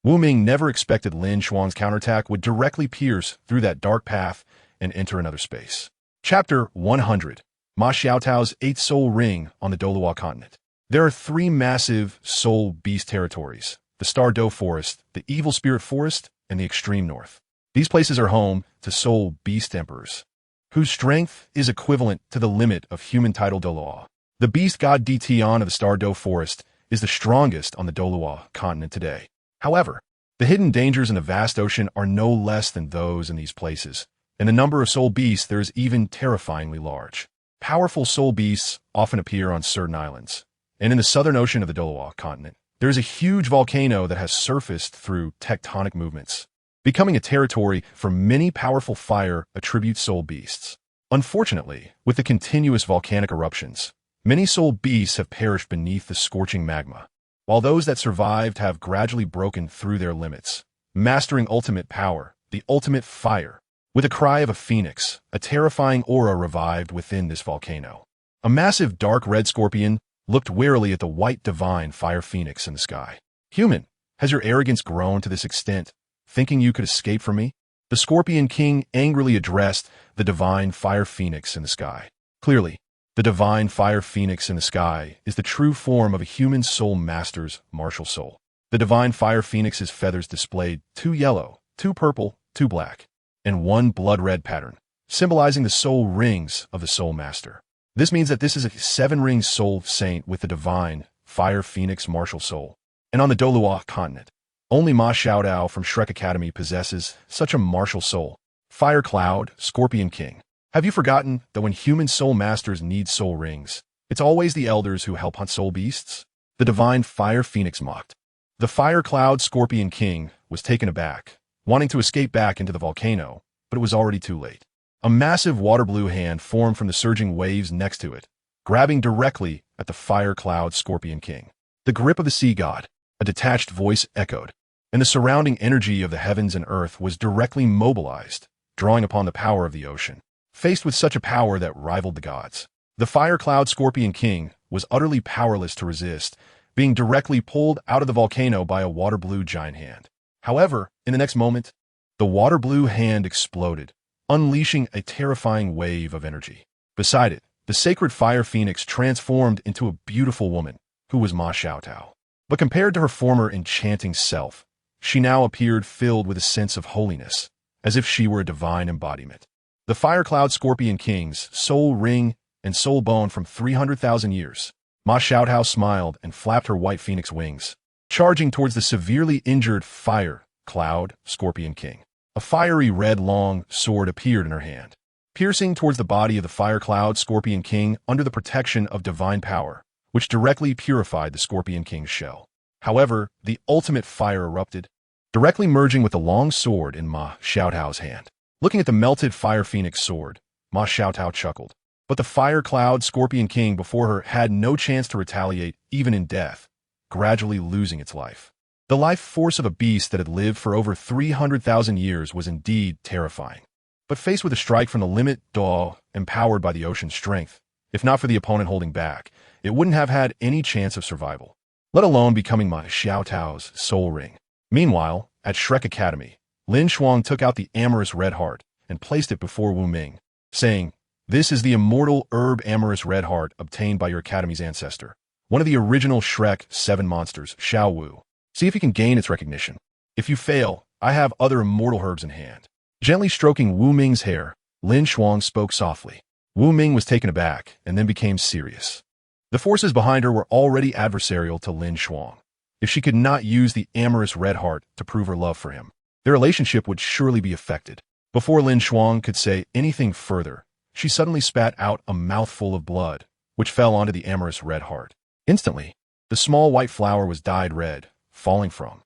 Speaker 1: Wu Ming never expected LinShuang's counterattack would directly pierce through that dark path and enter another space. Chapter 100. Ma Xiaotao's 8th Soul Ring on the Douluo Continent. There are 3 massive soul beast territories, the Star Do Forest, the Evil Spirit Forest, and the Extreme North. These places are home to soul beast emperors, whose strength is equivalent to the limit of human title Douluo. The beast god Dalu of the Star Do Forest is the strongest on the Douluo Continent today. However, the hidden dangers in the vast ocean are no less than those in these places, and the number of soul beasts there is even terrifyingly large. Powerful soul beasts often appear on certain islands, and in the southern ocean of the Douluo Continent, there is a huge volcano that has surfaced through tectonic movements, becoming a territory for many powerful fire attribute soul beasts. Unfortunately, with the continuous volcanic eruptions, many soul beasts have perished beneath the scorching magma, while those that survived have gradually broken through their limits, mastering ultimate power, the ultimate fire. With a cry of a phoenix, a terrifying aura revived within this volcano. A massive dark red scorpion looked warily at the white divine fire phoenix in the sky. Human, has your arrogance grown to this extent, thinking you could escape from me? The Scorpion King angrily addressed the divine fire phoenix in the sky. Clearly, the divine fire phoenix in the sky is the true form of a human soul master's martial soul. The divine fire phoenix's feathers displayed 2 yellow, 2 purple, 2 black, and 1 blood-red pattern, symbolizing the soul rings of the soul master. This means that this is a 7-ring soul saint with the divine fire phoenix martial soul. And on the Douluo Continent, only Ma Xiaotao from Shrek Academy possesses such a martial soul. Fire Cloud, Scorpion King. Have you forgotten that when human soul masters need soul rings, it's always the elders who help hunt soul beasts? The divine fire phoenix mocked. The Fire Cloud Scorpion King was taken aback, wanting to escape back into the volcano, but it was already too late. A massive water blue hand formed from the surging waves next to it, grabbing directly at the Fire Cloud Scorpion King. The grip of the sea god, a detached voice echoed, and the surrounding energy of the heavens and earth was directly mobilized, drawing upon the power of the ocean. Faced with such a power that rivaled the gods, the Fire Cloud Scorpion King was utterly powerless to resist, being directly pulled out of the volcano by a water blue giant hand. However, in the next moment, the water blue hand exploded, unleashing a terrifying wave of energy. Beside it, the sacred fire phoenix transformed into a beautiful woman, who was Ma Xiaotao. But compared to her former enchanting self, she now appeared filled with a sense of holiness, as if she were a divine embodiment. The Fire Cloud Scorpion King's soul ring and soul bone from 300,000 years. Ma Xiaotao smiled and flapped her white phoenix wings, charging towards the severely injured Fire Cloud Scorpion King. A fiery red long sword appeared in her hand, piercing towards the body of the Fire Cloud Scorpion King under the protection of divine power, which directly purified the Scorpion King's shell. However, the ultimate fire erupted, directly merging with the long sword in Ma Xiaotao's hand. Looking at the melted Fire Phoenix sword, Ma Xiaotao chuckled. But the Fire Cloud Scorpion King before her had no chance to retaliate, even in death, gradually losing its life. The life force of a beast that had lived for over 300,000 years was indeed terrifying. But faced with a strike from the limit Douluo, empowered by the ocean's strength, if not for the opponent holding back, it wouldn't have had any chance of survival, let alone becoming Ma Xiaotao's soul ring. Meanwhile, at Shrek Academy, LinShuang took out the amorous red heart and placed it before Wu Ming, saying, "This is the immortal herb amorous red heart obtained by your academy's ancestor, one of the original Shrek 7 monsters, Xiao Wu. See if you can gain its recognition. If you fail, I have other immortal herbs in hand." Gently stroking Wu Ming's hair, LinShuang spoke softly. Wu Ming was taken aback and then became serious. The forces behind her were already adversarial to LinShuang. If she could not use the amorous red heart to prove her love for him, their relationship would surely be affected. Before LinShuang could say anything further, she suddenly spat out a mouthful of blood, which fell onto the amorous red heart. Instantly, the small white flower was dyed red, falling from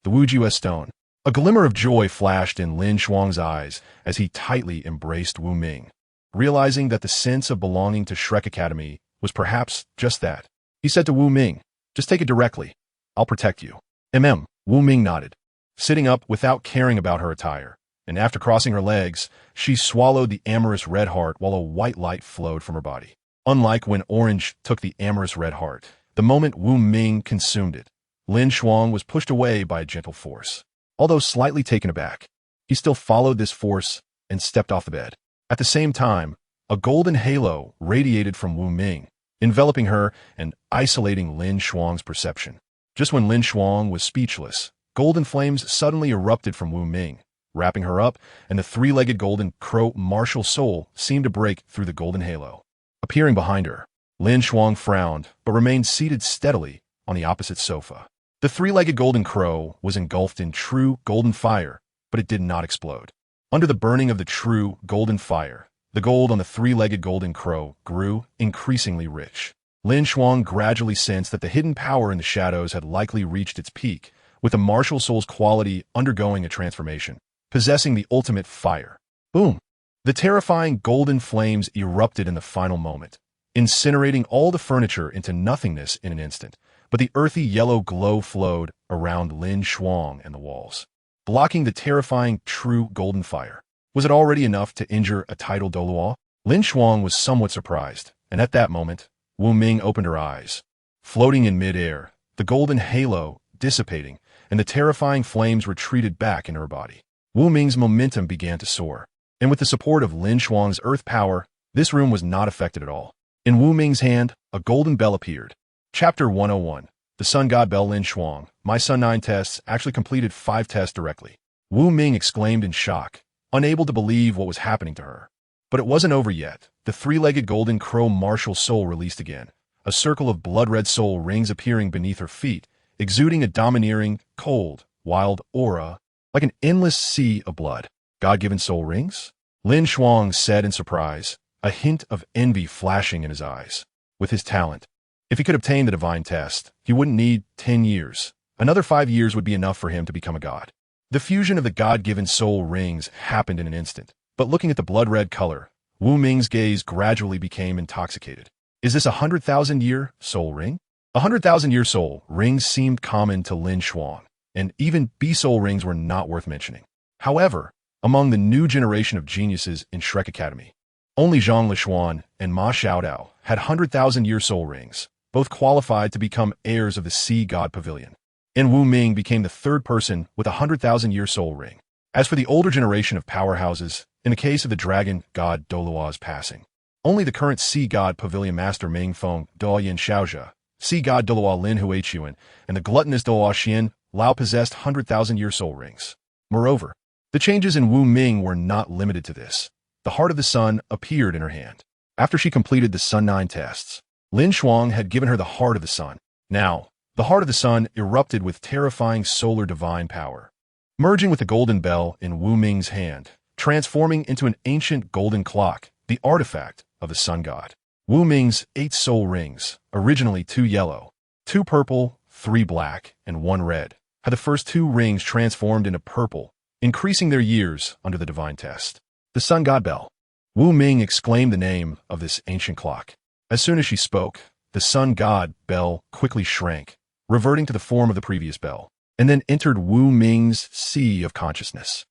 Speaker 1: the Wujiu stone. A glimmer of joy flashed in LinShuang's eyes as he tightly embraced Wu Ming, realizing that the sense of belonging to Shrek Academy was perhaps just that. He said to Wu Ming, "Just take it directly. I'll protect you." Wu Ming nodded, sitting up without caring about her attire, and after crossing her legs, she swallowed the amorous red heart while a white light flowed from her body. Unlike when Orange took the amorous red heart, the moment Wu Ming consumed it, LinShuang was pushed away by a gentle force. Although slightly taken aback, he still followed this force and stepped off the bed. At the same time, a golden halo radiated from Wu Ming, enveloping her and isolating LinShuang's perception. Just when LinShuang was speechless, golden flames suddenly erupted from Wu Ming, wrapping her up, and the three-legged golden crow martial soul seemed to break through the golden halo. Appearing behind her, LinShuang frowned but remained seated steadily on the opposite sofa. The three-legged golden crow was engulfed in true golden fire, but it did not explode. Under the burning of the true golden fire, the gold on the three-legged golden crow grew increasingly rich. LinShuang gradually sensed that the hidden power in the shadows had likely reached its peak, with the martial soul's quality undergoing a transformation, possessing the ultimate fire. Boom! The terrifying golden flames erupted in the final moment, incinerating all the furniture into nothingness in an instant, but the earthy yellow glow flowed around LinShuang and the walls, blocking the terrifying true golden fire. Was it already enough to injure a titled Douluo? LinShuang was somewhat surprised, and at that moment, Wu Ming opened her eyes. Floating in mid-air, the golden halo dissipating, and the terrifying flames retreated back into her body. Wu Ming's momentum began to soar, and with the support of LinShuang's earth power, this room was not affected at all. In Wu Ming's hand, a golden bell appeared. Chapter 101. The Sun God Bell. LinShuang, my Sun 9 tests actually completed 5 tests directly. Wu Ming exclaimed in shock, unable to believe what was happening to her. But it wasn't over yet. The three-legged golden crow martial soul released again, a circle of blood-red soul rings appearing beneath her feet, exuding a domineering, cold, wild aura, like an endless sea of blood. God-given soul rings? LinShuang said in surprise, a hint of envy flashing in his eyes. With his talent, if he could obtain the divine test, he wouldn't need 10 years. Another 5 years would be enough for him to become a god. The fusion of the God-given soul rings happened in an instant, but looking at the blood-red color, Wu Ming's gaze gradually became intoxicated. Is this 100,000-year soul ring? 100,000-year soul rings seemed common to LinShuang, and even B-soul rings were not worth mentioning. However, among the new generation of geniuses in Shrek Academy, only Zhang Lishuan and Ma Xiaodao had 100,000-year soul rings, both qualified to become heirs of the Sea God Pavilion. And Wu Ming became the third person with a 100,000-year soul ring. As for the older generation of powerhouses, in the case of the Dragon God Douluo's passing, only the current Sea God Pavilion Master Ming Feng Daoyan Xiaozhe, Sea God Douluo Lin Huichuan, and the gluttonous Douluo Xian Lao possessed 100,000-year soul rings. Moreover, the changes in Wu Ming were not limited to this. The Heart of the Sun appeared in her hand. After she completed the Sun 9 tests, LinShuang had given her the Heart of the Sun. Now, the Heart of the Sun erupted with terrifying solar divine power, merging with the golden bell in Wu Ming's hand, transforming into an ancient golden clock, the artifact of the Sun God. Wu Ming's 8 soul rings, originally 2 yellow, 2 purple, 3 black, and 1 red, had the first 2 rings transformed into purple, increasing their years under the divine test. The Sun God Bell. Wu Ming exclaimed the name of this ancient clock. As soon as she spoke, the Sun God Bell quickly shrank, reverting to the form of the previous bell, and then entered Wu Ming's sea of consciousness.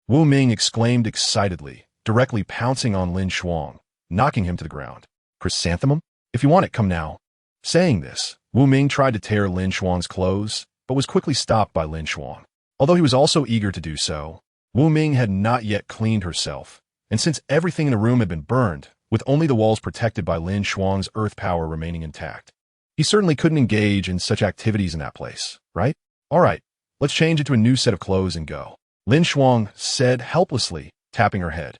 Speaker 1: Wu Ming exclaimed excitedly, directly pouncing on LinShuang, knocking him to the ground. Chrysanthemum? If you want it, come now. Saying this, Wu Ming tried to tear LinShuang's clothes, but was quickly stopped by LinShuang. Although he was also eager to do so, Wu Ming had not yet cleaned herself, and since everything in the room had been burned, with only the walls protected by LinShuang's earth power remaining intact, he certainly couldn't engage in such activities in that place, right? Alright, let's change into a new set of clothes and go. LinShuang said helplessly, tapping her head.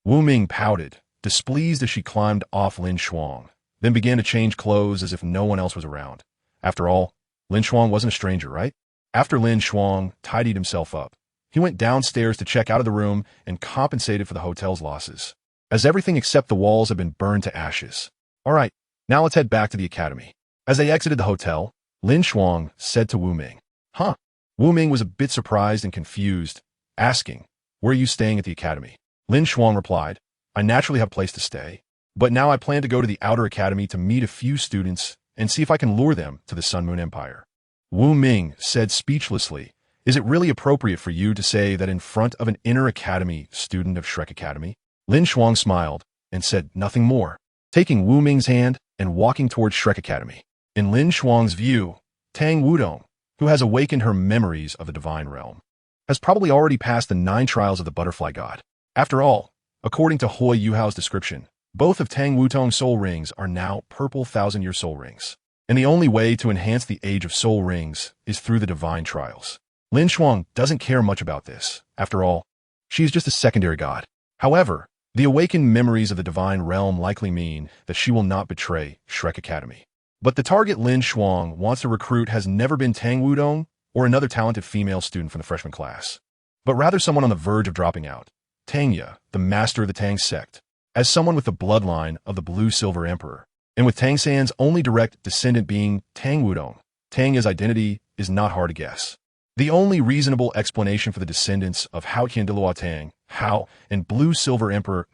Speaker 1: Wu Ming pouted, displeased as she climbed off LinShuang, then began to change clothes as if no one else was around. After all, LinShuang wasn't a stranger, right? After LinShuang tidied himself up, he went downstairs to check out of the room and compensated for the hotel's losses. as everything except the walls have been burned to ashes. All right, now let's head back to the academy. As they exited the hotel, LinShuang said to Wu Ming. Huh? Wu Ming was a bit surprised and confused, asking, where are you staying at the academy? LinShuang replied, I naturally have a place to stay, but now I plan to go to the outer academy to meet a few students and see if I can lure them to the Sun Moon Empire. Wu Ming said speechlessly, is it really appropriate for you to say that in front of an inner academy student of Shrek Academy? LinShuang smiled and said nothing more, taking Wu Ming's hand and walking towards Shrek Academy. In LinShuang's view, Tang Wudong, who has awakened her memories of the divine realm, has probably already passed the 9 trials of the butterfly god. After all, according to Hui Yuhao's description, both of Tang Wutong's soul rings are now purple 1,000-year soul rings. And the only way to enhance the age of soul rings is through the divine trials. LinShuang doesn't care much about this. After all, she is just a secondary god. However, the awakened memories of the divine realm likely mean that she will not betray Shrek Academy. But the target LinShuang wants to recruit has never been Tang Wudong or another talented female student from the freshman class, but rather someone on the verge of dropping out. Tangye, the master of the Tang sect, as someone with the bloodline of the Blue Silver Emperor, and with Tang San's only direct descendant being Tang Wudong, Tangye's identity is not hard to guess. The only reasonable explanation for the descendants of Hao Qiandiluo Tang, Hao, and Blue Silver Emperor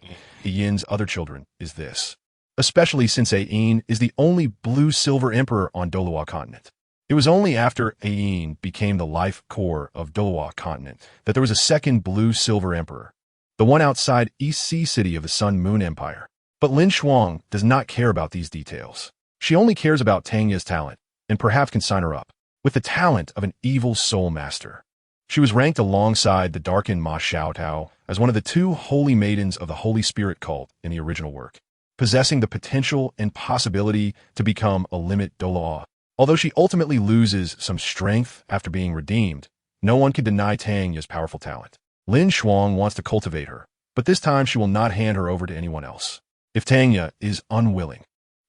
Speaker 1: Yin's other children is this, especially since Yin is the only Blue Silver Emperor on Douluo Continent. It was only after Yin became the life core of Douluo Continent that there was a second Blue Silver Emperor, the one outside East Sea City of the Sun Moon Empire. But LinShuang does not care about these details. She only cares about Tangye's talent, and perhaps can sign her up with the talent of an evil soul master. She was ranked alongside the darkened Ma Xiaotao as one of the 2 holy maidens of the Holy Spirit cult in the original work, possessing the potential and possibility to become a limit Douluo. Although she ultimately loses some strength after being redeemed, no one can deny Tangye's powerful talent. LinShuang wants to cultivate her, but this time she will not hand her over to anyone else. If Tangye is unwilling,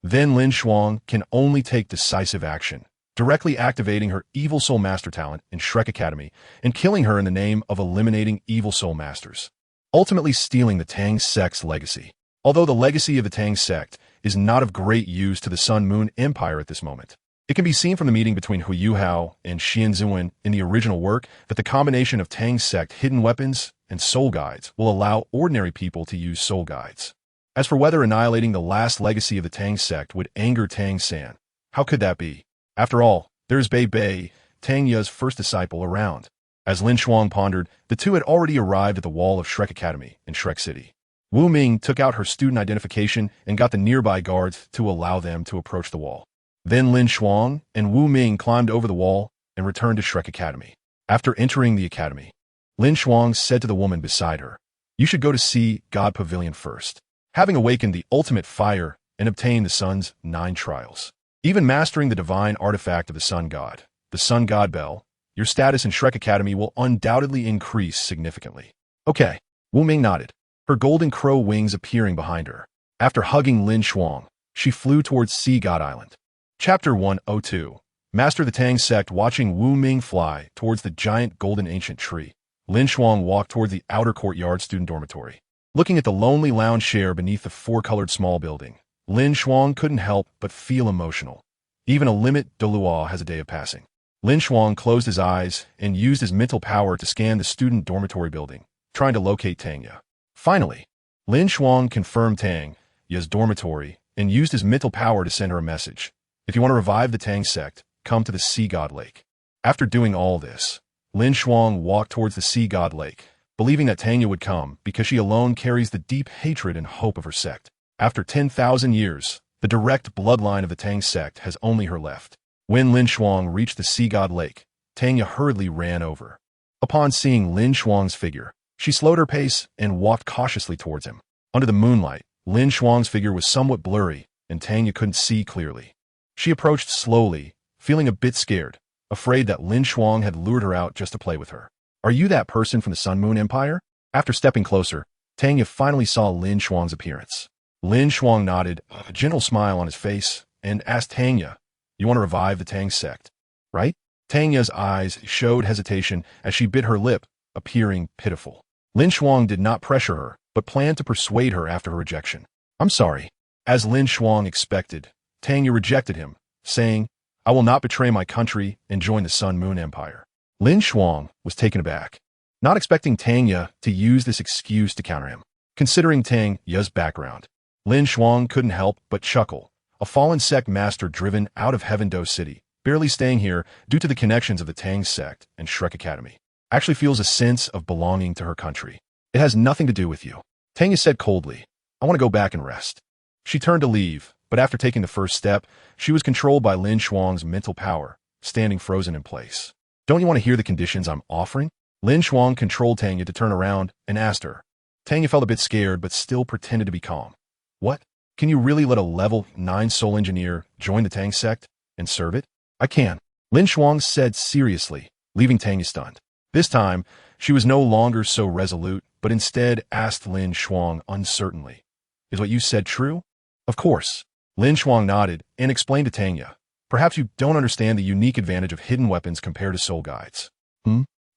Speaker 1: then LinShuang can only take decisive action, directly activating her evil soul master talent in Shrek Academy and killing her in the name of eliminating evil soul masters, ultimately stealing the Tang sect's legacy. Although the legacy of the Tang sect is not of great use to the Sun Moon Empire at this moment, it can be seen from the meeting between Hu Yuhao and Xian Ziwen in the original work that the combination of Tang sect hidden weapons and soul guides will allow ordinary people to use soul guides. As for whether annihilating the last legacy of the Tang sect would anger Tang San, how could that be? After all, there is Bei Bei, Tangye's first disciple, around. As LinShuang pondered, the 2 had already arrived at the wall of Shrek Academy in Shrek City. Wu Ming took out her student identification and got the nearby guards to allow them to approach the wall. Then LinShuang and Wu Ming climbed over the wall and returned to Shrek Academy. After entering the academy, LinShuang said to the woman beside her, you should go to Sea God Pavilion first, having awakened the ultimate fire and obtained the sun's 9 trials. Even mastering the divine artifact of the Sun God Bell, your status in Shrek Academy will undoubtedly increase significantly. Okay, Wu Ming nodded, her golden crow wings appearing behind her. After hugging LinShuang, she flew towards Sea God Island. Chapter 102. Master the Tang sect watching Wu Ming fly towards the giant golden ancient tree. LinShuang walked toward the outer courtyard student dormitory. Looking at the lonely lounge chair beneath the 4-colored small building, LinShuang couldn't help but feel emotional. Even a limit Douluo has a day of passing. LinShuang closed his eyes and used his mental power to scan the student dormitory building, trying to locate Tangye. Finally, LinShuang confirmed Tangye's dormitory and used his mental power to send her a message. If you want to revive the Tang sect, come to the Sea God Lake. After doing all this, LinShuang walked towards the Sea God Lake, believing that Tangye would come because she alone carries the deep hatred and hope of her sect. After 10,000 years, the direct bloodline of the Tang sect has only her left. When LinShuang reached the Sea God Lake, Tangye hurriedly ran over. Upon seeing LinShuang's figure, she slowed her pace and walked cautiously towards him. Under the moonlight, LinShuang's figure was somewhat blurry, and Tangye couldn't see clearly. She approached slowly, feeling a bit scared, afraid that LinShuang had lured her out just to play with her. Are you that person from the Sun Moon Empire? After stepping closer, Tangye finally saw LinShuang's appearance. LinShuang nodded, a gentle smile on his face, and asked Tangye, you want to revive the Tang sect, right? Tangye's eyes showed hesitation as she bit her lip, appearing pitiful. LinShuang did not pressure her, but planned to persuade her after her rejection. I'm sorry. As LinShuang expected, Tanya rejected him, saying, I will not betray my country and join the Sun Moon Empire. LinShuang was taken aback, not expecting Tanya to use this excuse to counter him. Considering Tanya's background, LinShuang couldn't help but chuckle. A fallen sect master driven out of Heaven Do City, barely staying here due to the connections of the Tang sect and Shrek Academy, actually feels a sense of belonging to her country. It has nothing to do with you. Tanya said coldly, I want to go back and rest. She turned to leave, but after taking the first step, she was controlled by LinShuang's mental power, standing frozen in place. Don't you want to hear the conditions I'm offering? LinShuang controlled Tanya to turn around and asked her. Tanya felt a bit scared but still pretended to be calm. What? Can you really let a level 9 soul engineer join the Tang sect and serve it? I can, LinShuang said seriously, leaving Tanya stunned. This time, she was no longer so resolute, but instead asked LinShuang uncertainly, Is what you said true? Of course. LinShuang nodded and explained to Tanya, Perhaps you don't understand the unique advantage of hidden weapons compared to soul guides.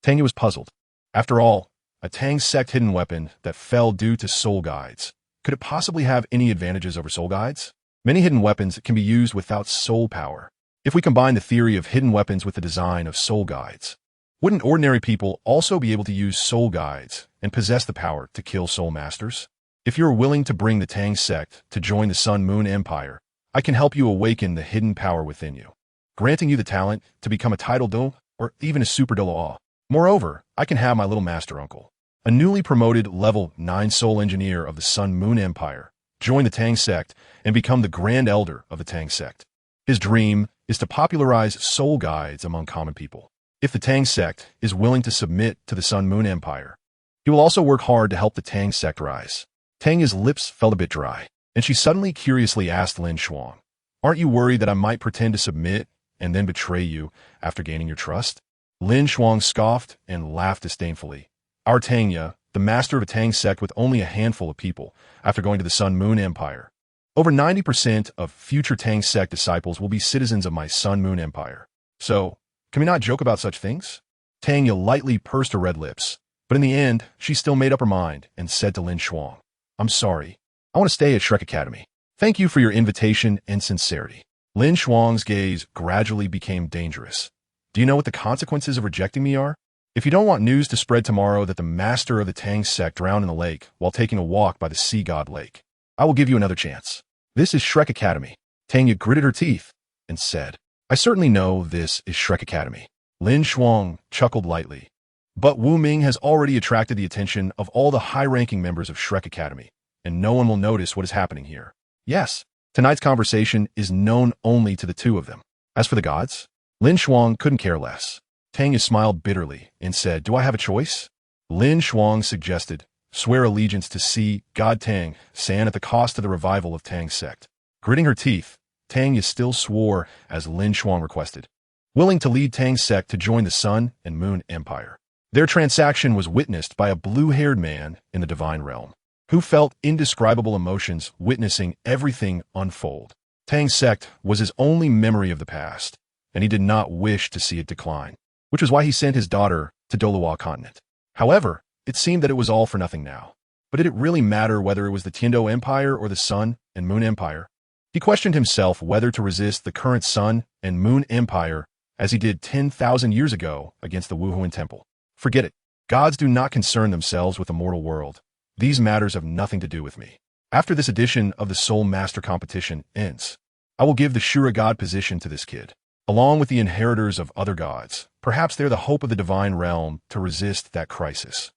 Speaker 1: Tanya was puzzled. After all, a Tang sect hidden weapon that fell due to soul guides. Could it possibly have any advantages over soul guides? Many hidden weapons can be used without soul power. If we combine the theory of hidden weapons with the design of soul guides, wouldn't ordinary people also be able to use soul guides and possess the power to kill soul masters? If you're willing to bring the Tang sect to join the Sun Moon Empire, I can help you awaken the hidden power within you, granting you the talent to become a title Douluo or even a super Douluo. Moreover, I can have my little master uncle, a newly promoted level 9 soul engineer of the Sun Moon Empire, join the Tang sect and become the grand elder of the Tang sect. His dream is to popularize soul guides among common people. If the Tang sect is willing to submit to the Sun Moon Empire, he will also work hard to help the Tang sect rise. Tanya's lips felt a bit dry, and she suddenly curiously asked LinShuang, Aren't you worried that I might pretend to submit and then betray you after gaining your trust? LinShuang scoffed and laughed disdainfully. Our Tanya, the master of a Tang sect with only a handful of people, after going to the Sun Moon Empire. Over 90% of future Tang sect disciples will be citizens of my Sun Moon Empire. So, can we not joke about such things? Tanya lightly pursed her red lips, but in the end, she still made up her mind and said to LinShuang, I'm sorry. I want to stay at Shrek Academy. Thank you for your invitation and sincerity. LinShuang's gaze gradually became dangerous. Do you know what the consequences of rejecting me are? If you don't want news to spread tomorrow that the master of the Tang sect drowned in the lake while taking a walk by the sea god lake, I will give you another chance. This is Shrek Academy. Tanya gritted her teeth and said, I certainly know this is Shrek Academy. LinShuang chuckled lightly. But Wu Ming has already attracted the attention of all the high-ranking members of Shrek Academy, and no one will notice what is happening here. Yes, tonight's conversation is known only to the two of them. As for the gods, LinShuang couldn't care less. Tanya smiled bitterly and said, Do I have a choice? LinShuang suggested, Swear allegiance to Sea God Tang San at the cost of the revival of Tang sect. Gritting her teeth, Tanya still swore as LinShuang requested, willing to lead Tang sect to join the Sun and Moon Empire. Their transaction was witnessed by a blue-haired man in the divine realm, who felt indescribable emotions witnessing everything unfold. Tang sect was his only memory of the past, and he did not wish to see it decline, which was why he sent his daughter to Douluo Continent. However, it seemed that it was all for nothing now. But did it really matter whether it was the Tiando Empire or the Sun and Moon Empire? He questioned himself whether to resist the current Sun and Moon Empire as he did 10,000 years ago against the Wuhuan Temple. Forget it. Gods do not concern themselves with the mortal world. These matters have nothing to do with me. After this edition of the Soul Master competition ends, I will give the Shura God position to this kid, along with the inheritors of other gods. Perhaps they're the hope of the divine realm to resist that crisis.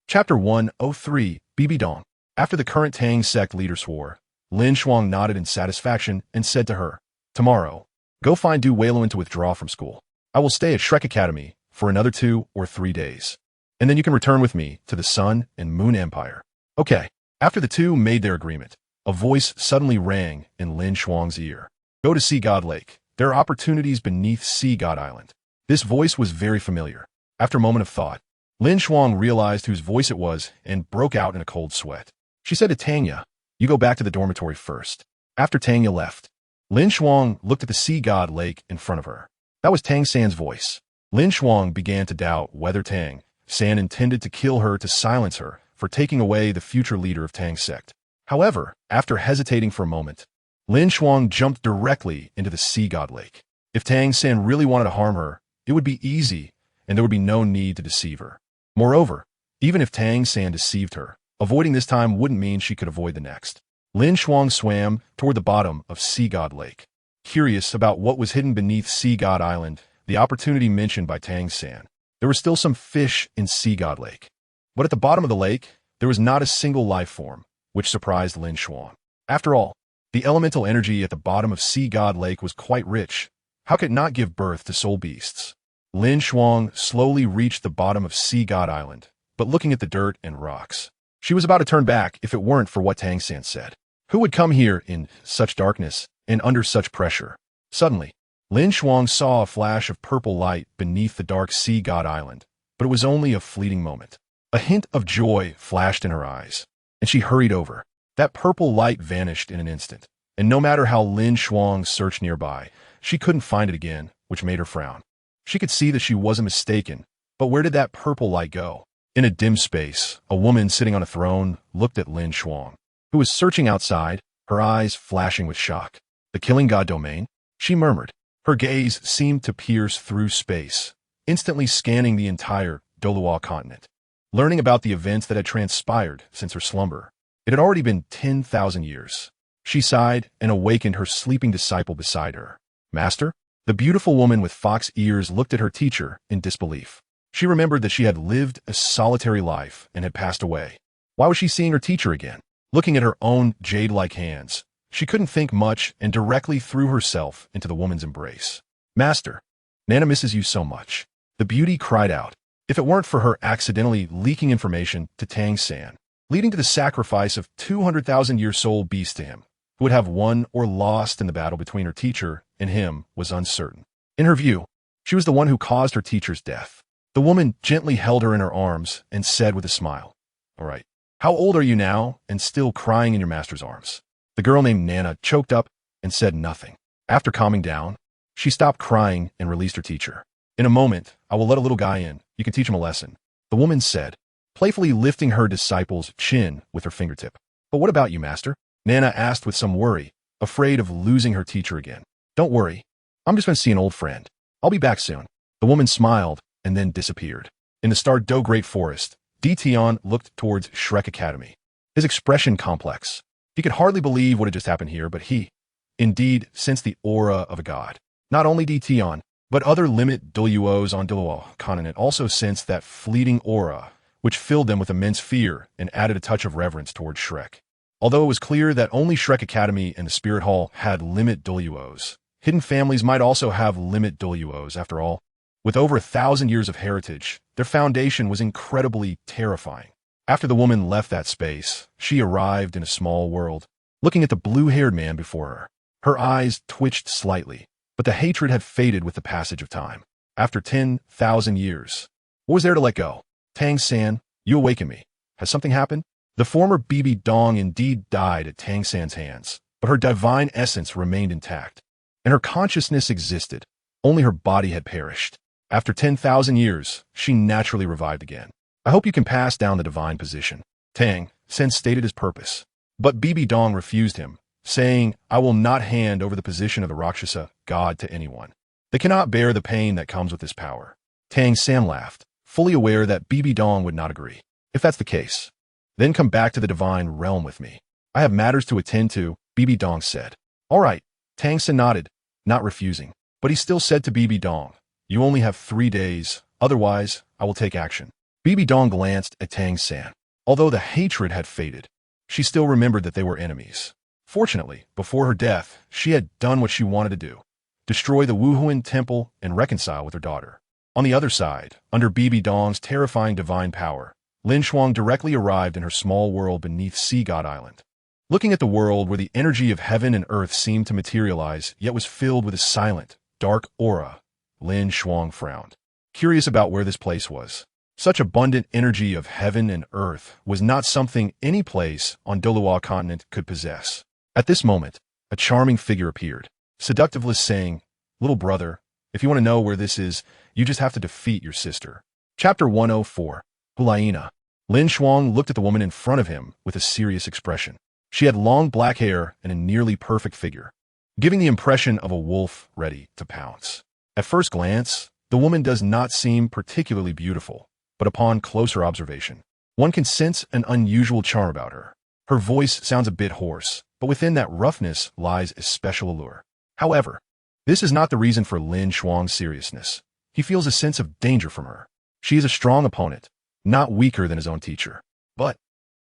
Speaker 1: Chapter 103, Bibi Dong. After the current Tang sect leader swore, LinShuang nodded in satisfaction and said to her, Tomorrow, go find DaiYueheng to withdraw from school. I will stay at Shrek Academy for another 2 or 3 days, and then you can return with me to the Sun and Moon Empire. Okay. After the two made their agreement, a voice suddenly rang in LinShuang's ear. Go to Sea God Lake. There are opportunities beneath Sea God Island. This voice was very familiar. After a moment of thought, LinShuang realized whose voice it was and broke out in a cold sweat. She said to Tanya, You go back to the dormitory first. After Tanya left, LinShuang looked at the Sea God Lake in front of her. That was Tang San's voice. LinShuang began to doubt whether Tang San intended to kill her to silence her for taking away the future leader of Tang's sect. However, after hesitating for a moment, LinShuang jumped directly into the sea god lake. If Tang San really wanted to harm her, it would be easy, and there would be no need to deceive her. Moreover, even if Tang San deceived her, avoiding this time wouldn't mean she could avoid the next. LinShuang swam toward the bottom of Sea God Lake. Curious about what was hidden beneath Sea God Island, the opportunity mentioned by Tang San. There were still some fish in Sea God Lake. But at the bottom of the lake, there was not a single life form, which surprised LinShuang. After all, the elemental energy at the bottom of Sea God Lake was quite rich. How could it not give birth to soul beasts? LinShuang slowly reached the bottom of Sea God Island, but looking at the dirt and rocks. She was about to turn back if it weren't for what Tang San said. Who would come here in such darkness and under such pressure? Suddenly, LinShuang saw a flash of purple light beneath the dark Sea God Island, but it was only a fleeting moment. A hint of joy flashed in her eyes, and she hurried over. That purple light vanished in an instant, and no matter how LinShuang searched nearby, she couldn't find it again, which made her frown. She could see that she wasn't mistaken, but where did that purple light go? In a dim space, a woman sitting on a throne looked at LinShuang, who was searching outside, her eyes flashing with shock. The killing god domain? She murmured. Her gaze seemed to pierce through space, instantly scanning the entire Douluo Continent. Learning about the events that had transpired since her slumber, it had already been 10,000 years. She sighed and awakened her sleeping disciple beside her. Master? The beautiful woman with fox ears looked at her teacher in disbelief. She remembered that she had lived a solitary life and had passed away. Why was she seeing her teacher again? Looking at her own jade-like hands, she couldn't think much and directly threw herself into the woman's embrace. Master, Nana misses you so much. The beauty cried out. If it weren't for her accidentally leaking information to Tang San, leading to the sacrifice of 200,000-year soul beasts to him, who would have won or lost in the battle between her teacher and him was uncertain. In her view, she was the one who caused her teacher's death. The woman gently held her in her arms and said with a smile, "All right, how old are you now and still crying in your master's arms?" The girl named Nana choked up and said nothing. After calming down, she stopped crying and released her teacher. In a moment, I will let a little guy in. You can teach him a lesson, the woman said, playfully lifting her disciple's chin with her fingertip. But what about you, master? Nana asked with some worry, afraid of losing her teacher again. Don't worry. I'm just going to see an old friend. I'll be back soon. The woman smiled and then disappeared. In the Stardo Great Forest, DaiYueheng looked towards Shrek Academy. His expression complex. He could hardly believe what had just happened here, but he, indeed, sensed the aura of a god. Not only DaiYueheng, but other limit Douluos on Douluo Continent also sensed that fleeting aura, which filled them with immense fear and added a touch of reverence towards Shrek. Although it was clear that only Shrek Academy and the Spirit Hall had limit Douluos, hidden families might also have limit Douluos after all. With over 1,000 years of heritage, their foundation was incredibly terrifying. After the woman left that space, she arrived in a small world, looking at the blue-haired man before her. Her eyes twitched slightly, but the hatred had faded with the passage of time. After 10,000 years, what was there to let go? Tang San, you awaken me. Has something happened? The former Bibi Dong indeed died at Tang San's hands, but her divine essence remained intact, and her consciousness existed. Only her body had perished. After 10,000 years, she naturally revived again. I hope you can pass down the divine position. Tang San stated his purpose, but Bibi Dong refused him, saying, I will not hand over the position of the Rakshasa god to anyone. They cannot bear the pain that comes with this power. Tang San laughed, fully aware that Bibi Dong would not agree. If that's the case, then come back to the divine realm with me. I have matters to attend to, Bibi Dong said. All right, Tang San nodded, not refusing, but he still said to Bibi Dong, you only have 3 days, otherwise I will take action. Bibi Dong glanced at Tang San. Although the hatred had faded, she still remembered that they were enemies. Fortunately, before her death, she had done what she wanted to do, destroy the Wuhuan temple and reconcile with her daughter. On the other side, under Bibi Dong's terrifying divine power, LinShuang directly arrived in her small world beneath Sea God Island. Looking at the world where the energy of heaven and earth seemed to materialize, yet was filled with a silent, dark aura, LinShuang frowned, curious about where this place was. Such abundant energy of heaven and earth was not something any place on Douluo Continent could possess. At this moment, a charming figure appeared, seductively saying, little brother, if you want to know where this is, you just have to defeat your sister. Chapter 104, Hulaina. LinShuang looked at the woman in front of him with a serious expression. She had long black hair and a nearly perfect figure, giving the impression of a wolf ready to pounce. At first glance, the woman does not seem particularly beautiful, but upon closer observation, one can sense an unusual charm about her. Her voice sounds a bit hoarse, but within that roughness lies a special allure. However, this is not the reason for LinShuang's seriousness. He feels a sense of danger from her. She is a strong opponent, not weaker than his own teacher. But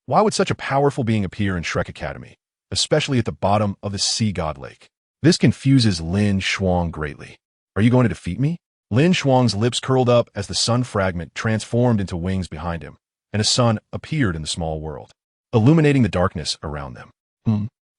Speaker 1: why would such a powerful being appear in Shrek Academy, especially at the bottom of the sea god lake? This confuses LinShuang greatly. Are you going to defeat me? LinShuang's lips curled up as the sun fragment transformed into wings behind him, and a sun appeared in the small world, illuminating the darkness around them.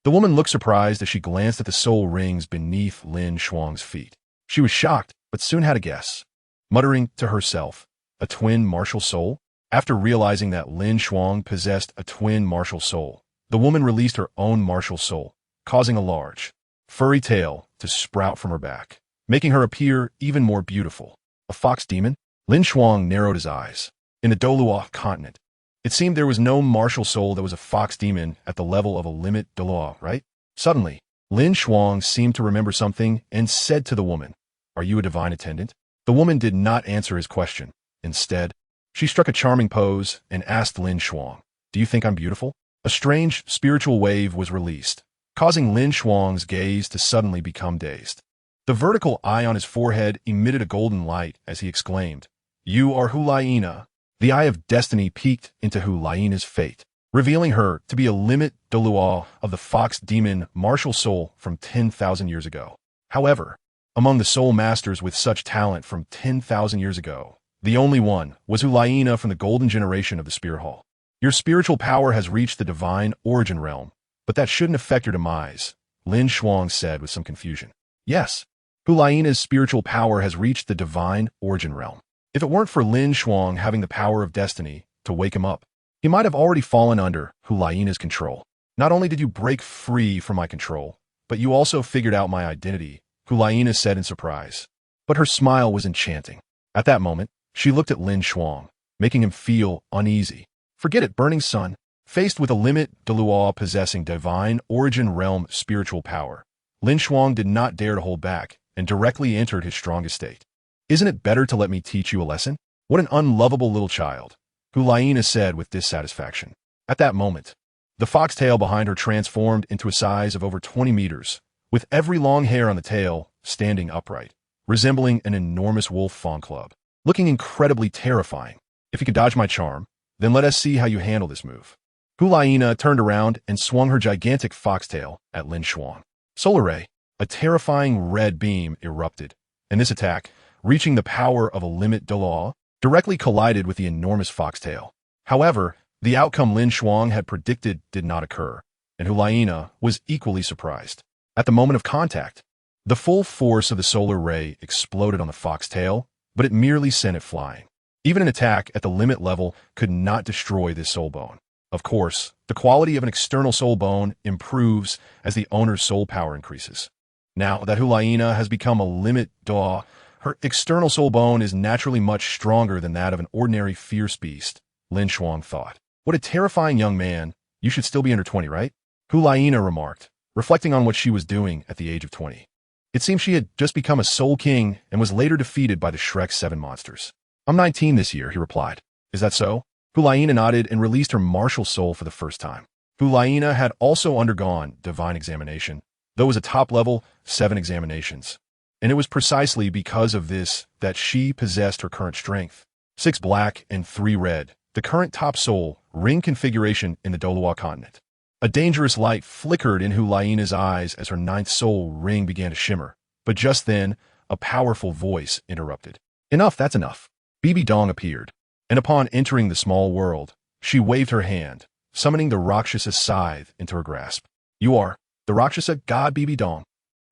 Speaker 1: The woman looked surprised as she glanced at the soul rings beneath LinShuang's feet. She was shocked, but soon had a guess, muttering to herself, a twin martial soul? After realizing that LinShuang possessed a twin martial soul, the woman released her own martial soul, causing a large, furry tail to sprout from her back, making her appear even more beautiful. A fox demon? LinShuang narrowed his eyes. In the Douluo Continent, it seemed there was no martial soul that was a fox demon at the level of a limit Douluo, right? Suddenly, LinShuang seemed to remember something and said to the woman, "Are you a divine attendant?" The woman did not answer his question. Instead, she struck a charming pose and asked LinShuang, "Do you think I'm beautiful?" A strange spiritual wave was released, causing LinShuang's gaze to suddenly become dazed. The vertical eye on his forehead emitted a golden light as he exclaimed, "You are Daiyueheng." The eye of destiny peeked into Daiyueheng's fate, revealing her to be a limit Douluo of the fox demon martial soul from 10,000 years ago. However, among the soul masters with such talent from 10,000 years ago, the only one was Daiyueheng from the golden generation of the Spear Hall. Your spiritual power has reached the divine origin realm, but that shouldn't affect your demise, LinShuang said with some confusion. Yes, Daiyueheng's spiritual power has reached the divine origin realm. If it weren't for LinShuang having the power of destiny to wake him up, he might have already fallen under Daiyueheng's control. Not only did you break free from my control, but you also figured out my identity, Daiyueheng said in surprise. But her smile was enchanting. At that moment, she looked at LinShuang, making him feel uneasy. Forget it, Burning Sun. Faced with a limit Douluo possessing divine origin realm spiritual power, LinShuang did not dare to hold back and directly entered his strongest state. "Isn't it better to let me teach you a lesson?" "What an unlovable little child," Daiyueheng said with dissatisfaction. At that moment, the foxtail behind her transformed into a size of over 20 meters, with every long hair on the tail standing upright, resembling an enormous wolf fawn club, looking incredibly terrifying. "If you can dodge my charm, then let us see how you handle this move." Daiyueheng turned around and swung her gigantic foxtail at LinShuang. Solar Ray, a terrifying red beam erupted, and this attack, reaching the power of a limit Douluo, directly collided with the enormous foxtail. However, the outcome LinShuang had predicted did not occur, and Daiyueheng was equally surprised. At the moment of contact, the full force of the solar ray exploded on the foxtail, but it merely sent it flying. Even an attack at the limit level could not destroy this soul bone. Of course, the quality of an external soul bone improves as the owner's soul power increases. Now that Daiyueheng has become a limit Douluo, her external soul bone is naturally much stronger than that of an ordinary fierce beast, LinShuang thought. "What a terrifying young man. You should still be under 20, right?" Daiyueheng remarked, reflecting on what she was doing at the age of 20. It seemed she had just become a soul king and was later defeated by the Shrek 7 monsters. "I'm 19 this year," he replied. "Is that so?" Daiyueheng nodded and released her martial soul for the first time. Daiyueheng had also undergone divine examination, though it was a top-level 7 examinations. And it was precisely because of this that she possessed her current strength. 6 black and 3 red, the current top soul ring configuration in the Douluo Continent. A dangerous light flickered in Daiyueheng's eyes as her 9th soul ring began to shimmer. But just then, a powerful voice interrupted. "Enough, that's enough." Bibi Dong appeared, and upon entering the small world, she waved her hand, summoning the Rakshasa scythe into her grasp. "You are the Rakshasa god Bibi Dong."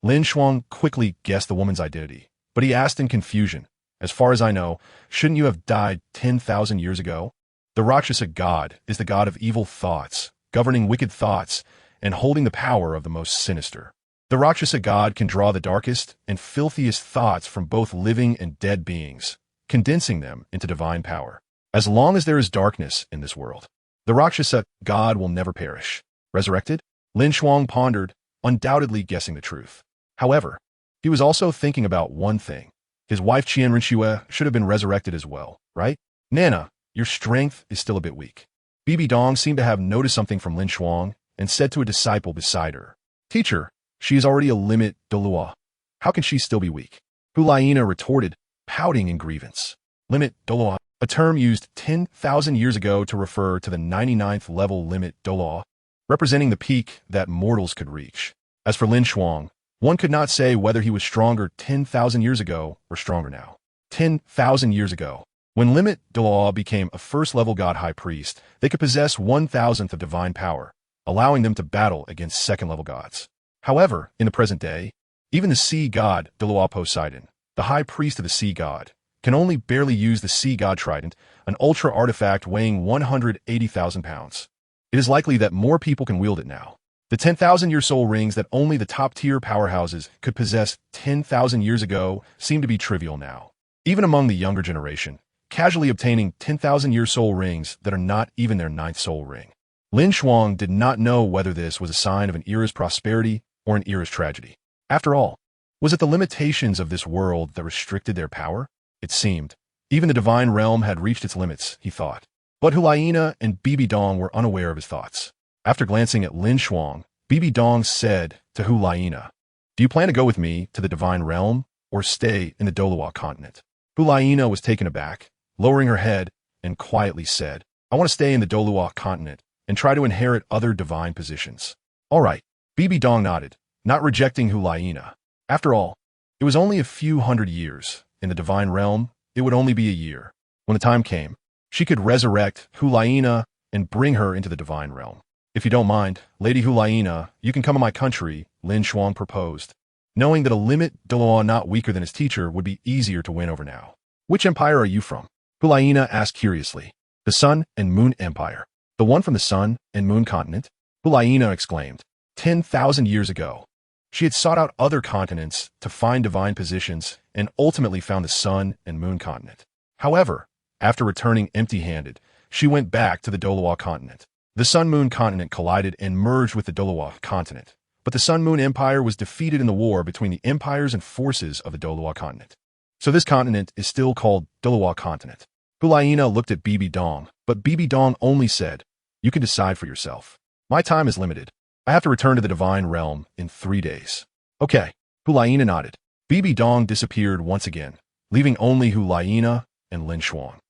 Speaker 1: LinShuang quickly guessed the woman's identity, but he asked in confusion, "As far as I know, shouldn't you have died 10,000 years ago?" The Rakshasa god is the god of evil thoughts, governing wicked thoughts, and holding the power of the most sinister. The Rakshasa god can draw the darkest and filthiest thoughts from both living and dead beings, condensing them into divine power. As long as there is darkness in this world, the Rakshasa god will never perish. Resurrected? LinShuang pondered, undoubtedly guessing the truth. However, he was also thinking about one thing. His wife Qianren should have been resurrected as well, right? Nana, your strength is still a bit weak. Bibi Dong seemed to have noticed something from LinShuang and said to a disciple beside her, Teacher, she is already a limit Douluo. How can she still be weak? Hulayina retorted, pouting in grievance. Limit Douluo, a term used 10,000 years ago to refer to the 99th level limit Douluo, representing the peak that mortals could reach. As for LinShuang, one could not say whether he was stronger 10,000 years ago or stronger now. 10,000 years ago, when limit Douluo became a first-level god high priest, they could possess 1,000th of divine power, allowing them to battle against second-level gods. However, in the present day, even the sea god Douluo Poseidon, the high priest of the sea god, can only barely use the sea god trident, an ultra artifact weighing 180,000 pounds. It is likely that more people can wield it now. The 10,000-year soul rings that only the top-tier powerhouses could possess 10,000 years ago seem to be trivial now. Even among the younger generation, casually obtaining 10,000-year soul rings that are not even their 9th soul ring. LinShuang did not know whether this was a sign of an era's prosperity or an era's tragedy. After all, was it the limitations of this world that restricted their power? It seemed. Even the divine realm had reached its limits, he thought. But Hulayina and Bibi Dong were unaware of his thoughts. After glancing at LinShuang, Bibi Dong said to Hulayina, Do you plan to go with me to the divine realm or stay in the Douluo Continent? Hulayina was taken aback, lowering her head, and quietly said, I want to stay in the Douluo Continent and try to inherit other divine positions. All right, Bibi Dong nodded, not rejecting Hulayina. After all, it was only a few hundred years. In the divine realm, it would only be a year. When the time came, she could resurrect Hulayina and bring her into the divine realm. If you don't mind, Lady Hulayina, you can come to my country, LinShuang proposed, knowing that a limit Douluo not weaker than his teacher would be easier to win over now. Which empire are you from? Hulayina asked curiously. The Sun and Moon Empire. The one from the Sun and Moon Continent? Hulayina exclaimed. 10,000 years ago, she had sought out other continents to find divine positions and ultimately found the Sun and Moon Continent. However, after returning empty-handed, she went back to the Douluo Continent. The Sun-Moon Continent collided and merged with the Douluo Continent, but the Sun-Moon Empire was defeated in the war between the empires and forces of the Douluo Continent. So this continent is still called Douluo Continent. Hulayina looked at Bibi Dong, but Bibi Dong only said, You can decide for yourself. My time is limited. I have to return to the divine realm in 3 days. Okay. Hulayina nodded. Bibi Dong disappeared once again, leaving only Hulayina and LinShuang.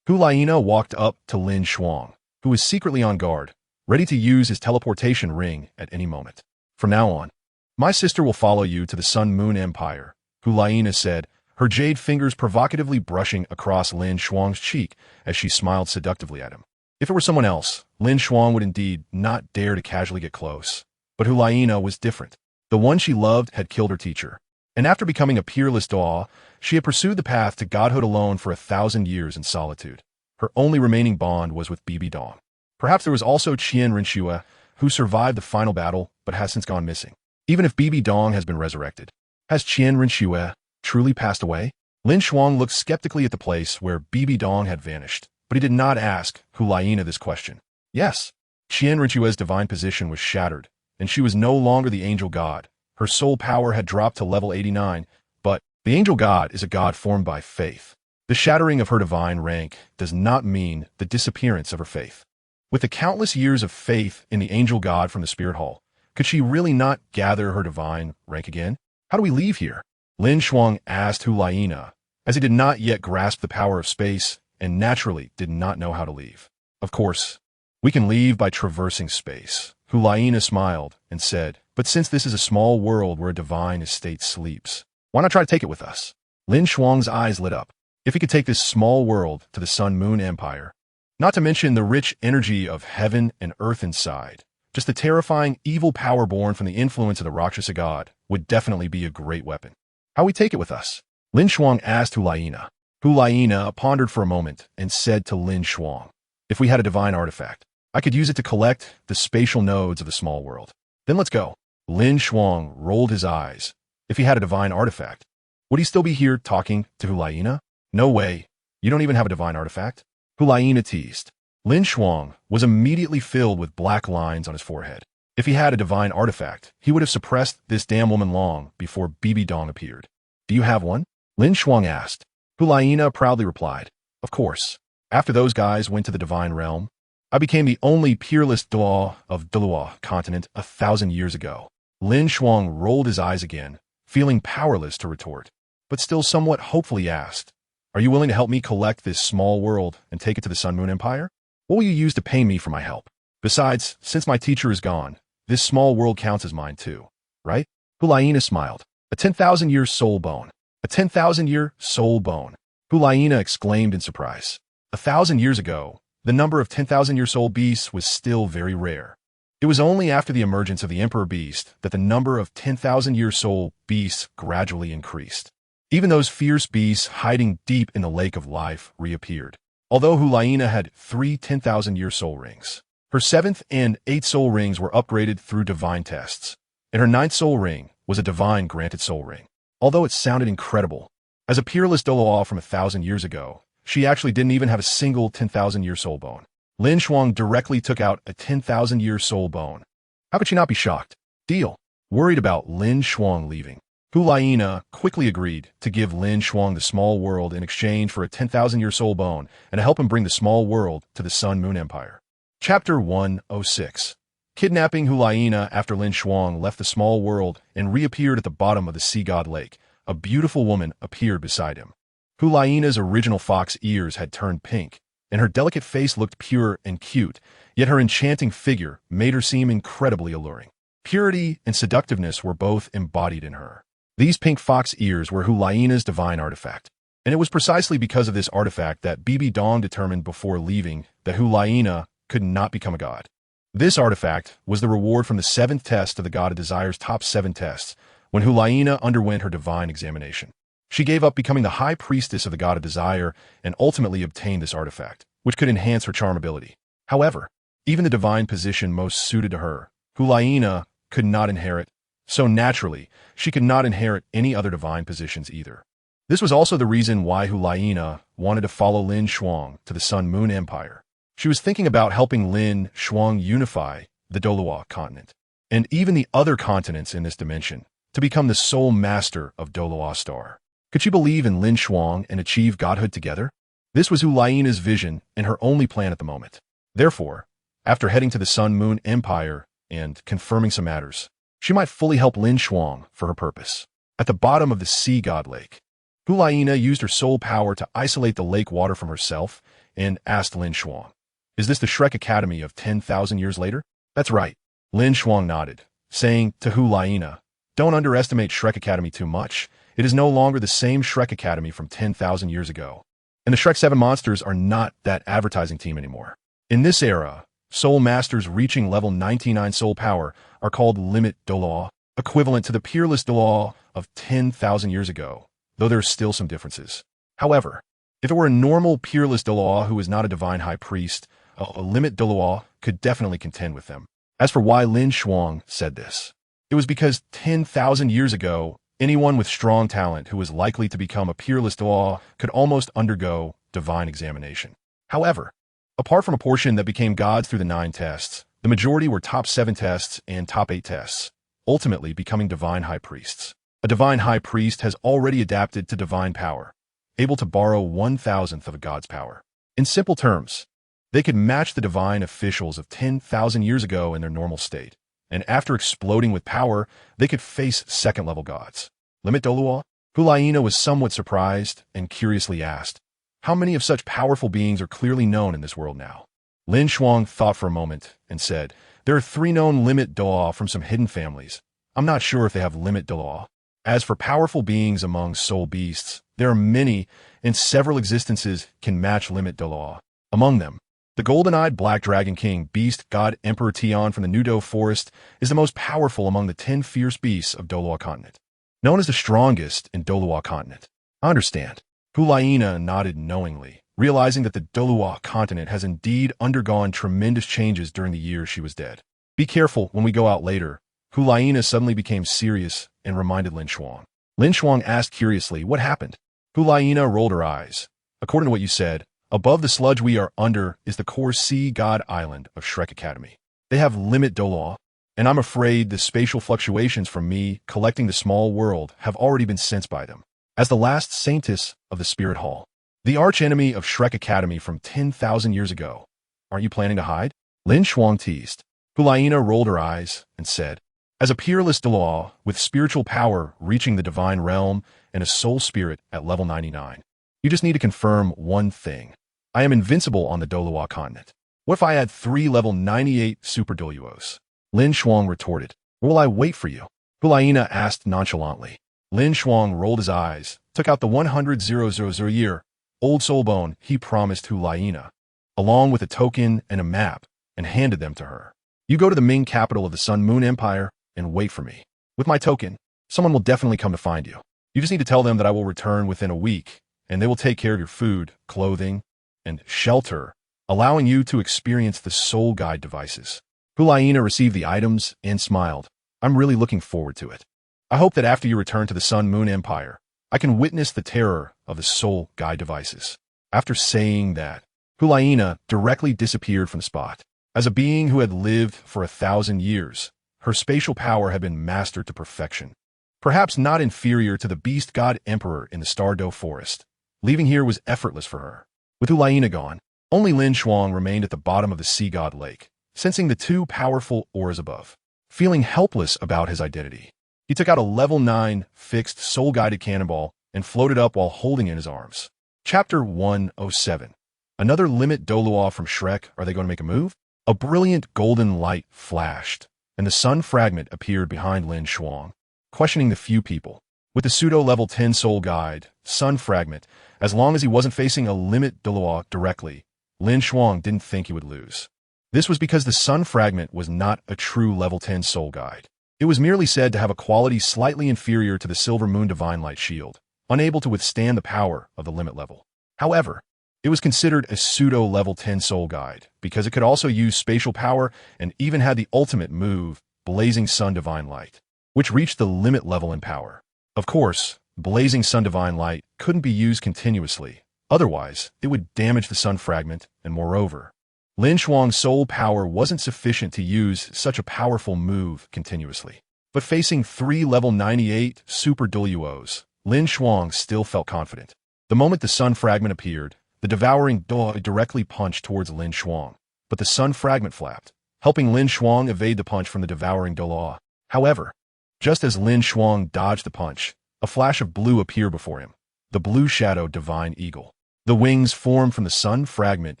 Speaker 1: Hulayina walked up to LinShuang, who was secretly on guard, ready to use his teleportation ring at any moment. From now on, my sister will follow you to the Sun-Moon Empire, Hulayina said, her jade fingers provocatively brushing across LinShuang's cheek as she smiled seductively at him. If it were someone else, LinShuang would indeed not dare to casually get close. But Hulayina was different. The one she loved had killed her teacher. And after becoming a peerless Doa, she had pursued the path to godhood alone for 1,000 years in solitude. Her only remaining bond was with Bibi Dong. Perhaps there was also Qianren, who survived the final battle but has since gone missing. Even if Bibi Dong has been resurrected, has Qianren truly passed away? LinShuang looked skeptically at the place where Bibi Dong had vanished, but he did not ask Hulayina this question. Yes, Qianren's divine position was shattered, and she was no longer the angel god. Her soul power had dropped to level 89, but the angel god is a god formed by faith. The shattering of her divine rank does not mean the disappearance of her faith. With the countless years of faith in the angel god from the spirit hall, could she really not gather her divine rank again? How do we leave here? LinShuang asked Hulayina, as he did not yet grasp the power of space and naturally did not know how to leave. Of course, we can leave by traversing space. Hulayina smiled and said, but since this is a small world where a divine estate sleeps, why not try to take it with us? LinShuang's eyes lit up. If he could take this small world to the Sun-Moon Empire, not to mention the rich energy of heaven and earth inside, just the terrifying evil power born from the influence of the Rakshasa god would definitely be a great weapon. How we take it with us? LinShuang asked Hulayina. Hulayina pondered for a moment and said to LinShuang, if we had a divine artifact, I could use it to collect the spatial nodes of the small world. Then let's go. LinShuang rolled his eyes. If he had a divine artifact, would he still be here talking to Hulayina? No way. You don't even have a divine artifact? Hulaina teased. LinShuang was immediately filled with black lines on his forehead. If he had a divine artifact, he would have suppressed this damn woman long before Bibi Dong appeared. Do you have one? LinShuang asked. Hulaina proudly replied, of course. After those guys went to the divine realm, I became the only peerless Douluo of Douluo Continent 1,000 years ago. LinShuang rolled his eyes again, feeling powerless to retort, but still somewhat hopefully asked, are you willing to help me collect this small world and take it to the Sun Moon Empire? What will you use to pay me for my help? Besides, since my teacher is gone, this small world counts as mine too, right? Hulaina smiled. A 10,000-year soul bone. A 10,000-year soul bone. Hulaina exclaimed in surprise. 1,000 years ago, the number of 10,000-year soul beasts was still very rare. It was only after the emergence of the Emperor Beast that the number of 10,000-year soul beasts gradually increased. Even those fierce beasts hiding deep in the lake of life reappeared. Although Hulaina had 3 10,000-year soul rings, her 7th and 8th soul rings were upgraded through divine tests, and her 9th soul ring was a divine granted soul ring. Although it sounded incredible, as a peerless Douluo from 1,000 years ago, she actually didn't even have a single 10,000-year soul bone. LinShuang directly took out a 10,000-year soul bone. How could she not be shocked? Deal. Worried about LinShuang leaving, Hulaina quickly agreed to give LinShuang the small world in exchange for a 10,000-year soul bone and to help him bring the small world to the Sun Moon Empire. Chapter 106. Kidnapping Hulaina. After LinShuang left the small world and reappeared at the bottom of the sea god lake, a beautiful woman appeared beside him. Hulaina's original fox ears had turned pink, and her delicate face looked pure and cute, yet her enchanting figure made her seem incredibly alluring. Purity and seductiveness were both embodied in her. These pink fox ears were Hulaina's divine artifact, and it was precisely because of this artifact that Bibi Dong determined before leaving that Hulaina could not become a god. This artifact was the reward from the 7th test of the God of Desire's top 7 tests, when Hulaina underwent her divine examination. She gave up becoming the high priestess of the God of Desire and ultimately obtained this artifact, which could enhance her charm ability. However, even the divine position most suited to her, Hulaina could not inherit, so naturally, she could not inherit any other divine positions either. This was also the reason why Hulaina wanted to follow LinShuang to the Sun Moon Empire. She was thinking about helping LinShuang unify the Douluo Continent, and even the other continents in this dimension, to become the sole master of Douluo Star. Could she believe in LinShuang and achieve godhood together? This was Hulaina's vision and her only plan at the moment. Therefore, after heading to the Sun Moon Empire and confirming some matters, she might fully help LinShuang for her purpose. At the bottom of the sea god lake, Hulaina used her soul power to isolate the lake water from herself and asked LinShuang, is this the Shrek Academy of 10,000 years later? That's right. LinShuang nodded, saying to Hulaina, don't underestimate Shrek Academy too much. It is no longer the same Shrek Academy from 10,000 years ago. And the Shrek 7 monsters are not that advertising team anymore. In this era, soul masters reaching level 99 soul power are called limit Douluo, equivalent to the peerless Douluo of 10,000 years ago, though there are still some differences. However, if it were a normal peerless Douluo who is not a divine high priest, a limit Douluo could definitely contend with them. As for why LinShuang said this, it was because 10,000 years ago, anyone with strong talent who was likely to become a peerless Douluo could almost undergo divine examination. However, apart from a portion that became gods through the 9 tests, the majority were top 7 tests and top 8 tests, ultimately becoming divine high priests. A divine high priest has already adapted to divine power, able to borrow 1,000th of a god's power. In simple terms, they could match the divine officials of 10,000 years ago in their normal state, and after exploding with power, they could face second-level gods. Limit Douluo? Hulaina was somewhat surprised and curiously asked, how many of such powerful beings are clearly known in this world now? LinShuang thought for a moment and said, there are 3 known limit Douluo from some hidden families. I'm not sure if they have limit Douluo. As for powerful beings among soul beasts, there are many, and several existences can match limit Douluo. Among them, the golden-eyed black dragon king beast god Emperor Tian from the Nudo forest is the most powerful among the 10 fierce beasts of Douluo Continent, known as the strongest in Douluo Continent. I understand. Hulaina nodded knowingly, realizing that the Douluo Continent has indeed undergone tremendous changes during the years she was dead. Be careful when we go out later. Hulaina suddenly became serious and reminded LinShuang. LinShuang asked curiously, what happened? Hulaina rolled her eyes. According to what you said, Above the sludge we are under is the core sea god island of Shrek Academy. They have limit Douluo, and I'm afraid the spatial fluctuations from me collecting the small world have already been sensed by them. As the last saintess of the Spirit Hall, the archenemy of Shrek Academy from 10,000 years ago, aren't you planning to hide? LinShuang teased. Hulaina rolled her eyes and said, as a peerless Douluo with spiritual power reaching the divine realm and a soul spirit at level 99, you just need to confirm one thing. I am invincible on the Douluo Continent. What if I had 3 level 98 Super Douluos? LinShuang retorted. Or will I wait for you? Hulaina asked nonchalantly. LinShuang rolled his eyes, took out the 100,000-year-old soul bone he promised Hulaina, along with a token and a map, and handed them to her. You go to the main capital of the Sun Moon Empire and wait for me. With my token, someone will definitely come to find you. You just need to tell them that I will return within a week, and they will take care of your food, clothing, and shelter, allowing you to experience the soul guide devices. Hulaina received the items and smiled. I'm really looking forward to it. I hope that after you return to the Sun Moon Empire, I can witness the terror of the soul guide devices. After saying that, Hulaina directly disappeared from the spot. As a being who had lived for 1,000 years, her spatial power had been mastered to perfection. Perhaps not inferior to the beast god emperor in the Stardow Forest. Leaving here was effortless for her. With Hulaina gone, only LinShuang remained at the bottom of the sea god lake, sensing the 2 powerful auras above. Feeling helpless about his identity, he took out a level 9 fixed soul-guided cannonball and floated up while holding it in his arms. Chapter 107. Another limit Douluo from Shrek. Are they going to make a move? A brilliant golden light flashed, and the sun fragment appeared behind LinShuang, questioning the few people. With the pseudo-level 10 soul guide, sun fragment, as long as he wasn't facing a limit Douluo directly, LinShuang didn't think he would lose. This was because the sun fragment was not a true level 10 soul guide. It was merely said to have a quality slightly inferior to the Silver Moon Divine Light Shield, unable to withstand the power of the limit level. However, it was considered a pseudo-level 10 soul guide because it could also use spatial power and even had the ultimate move, Blazing Sun Divine Light, which reached the limit level in power. Of course, Blazing Sun Divine Light couldn't be used continuously, otherwise it would damage the sun fragment, and moreover, LinShuang's soul power wasn't sufficient to use such a powerful move continuously. But facing 3 level 98 Super Douluos, LinShuang still felt confident. The moment the sun fragment appeared, the devouring Douluo directly punched towards LinShuang, but the sun fragment flapped, helping LinShuang evade the punch from the devouring Douluo. However, just as LinShuang dodged the punch, a flash of blue appeared before him, the blue shadow Divine Eagle. The wings formed from the sun fragment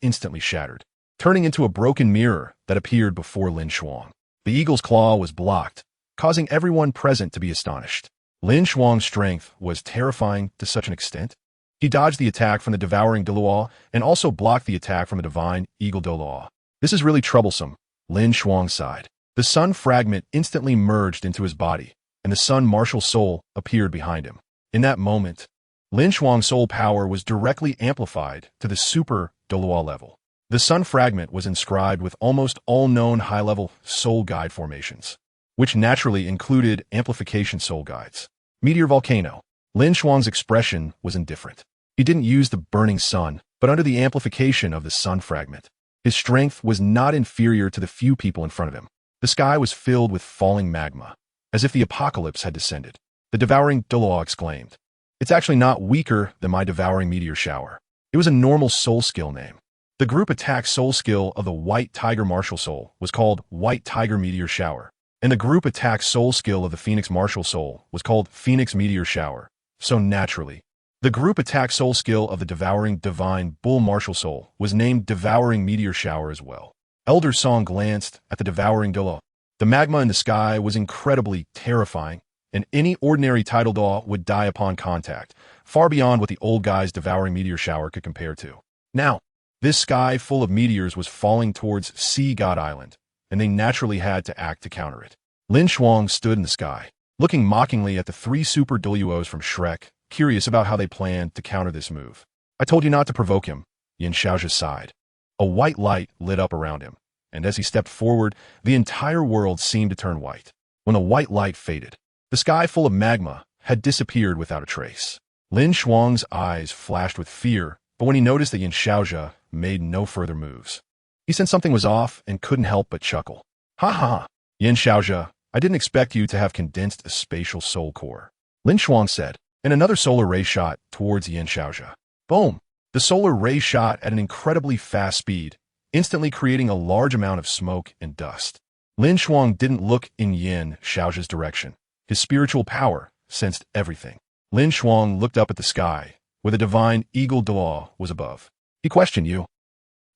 Speaker 1: instantly shattered, turning into a broken mirror that appeared before LinShuang. The eagle's claw was blocked, causing everyone present to be astonished. LinShuang's strength was terrifying to such an extent. He dodged the attack from the devouring Douluo and also blocked the attack from the Divine Eagle Douluo. This is really troublesome, LinShuang sighed. The sun fragment instantly merged into his body, and the sun martial soul appeared behind him. In that moment, LinShuang's soul power was directly amplified to the Super Douluo level. The sun fragment was inscribed with almost all known high-level soul guide formations, which naturally included amplification soul guides. Meteor Volcano. LinShuang's expression was indifferent. He didn't use the burning sun, but under the amplification of the sun fragment, his strength was not inferior to the few people in front of him. The sky was filled with falling magma, as if the apocalypse had descended. The devouring Douluo exclaimed, "It's actually not weaker than my devouring meteor shower." It was a normal soul skill name. The group attack soul skill of the White Tiger Martial Soul was called White Tiger Meteor Shower, and the group attack soul skill of the Phoenix Martial Soul was called Phoenix Meteor Shower. So naturally, the group attack soul skill of the Devouring Divine Bull Martial Soul was named Devouring Meteor Shower as well. Elder Song glanced at the devouring Douluo. The magma in the sky was incredibly terrifying, and any ordinary tidal Douluo would die upon contact, far beyond what the old guy's devouring meteor shower could compare to. Now, this sky full of meteors was falling towards Sea God Island, and they naturally had to act to counter it. LinShuang stood in the sky, looking mockingly at the 3 Super Douluos from Shrek, curious about how they planned to counter this move. "I told you not to provoke him," Yin-Shaozhi sighed. A white light lit up around him, and as he stepped forward, the entire world seemed to turn white. When the white light faded, the sky full of magma had disappeared without a trace. LinShuang's eyes flashed with fear, but when he noticed that Yin Xiaozhe made no further moves, he sensed something was off and couldn't help but chuckle. Ha ha! Yin Xiaozhe, I didn't expect you to have condensed a spatial soul core, LinShuang said, and another solar ray shot towards Yin Xiaozhe. Boom! The solar ray shot at an incredibly fast speed, instantly creating a large amount of smoke and dust. LinShuang didn't look in Yin Xiaozhe's direction. His spiritual power sensed everything. LinShuang looked up at the sky, where the divine eagle Douluo was above. He questioned, you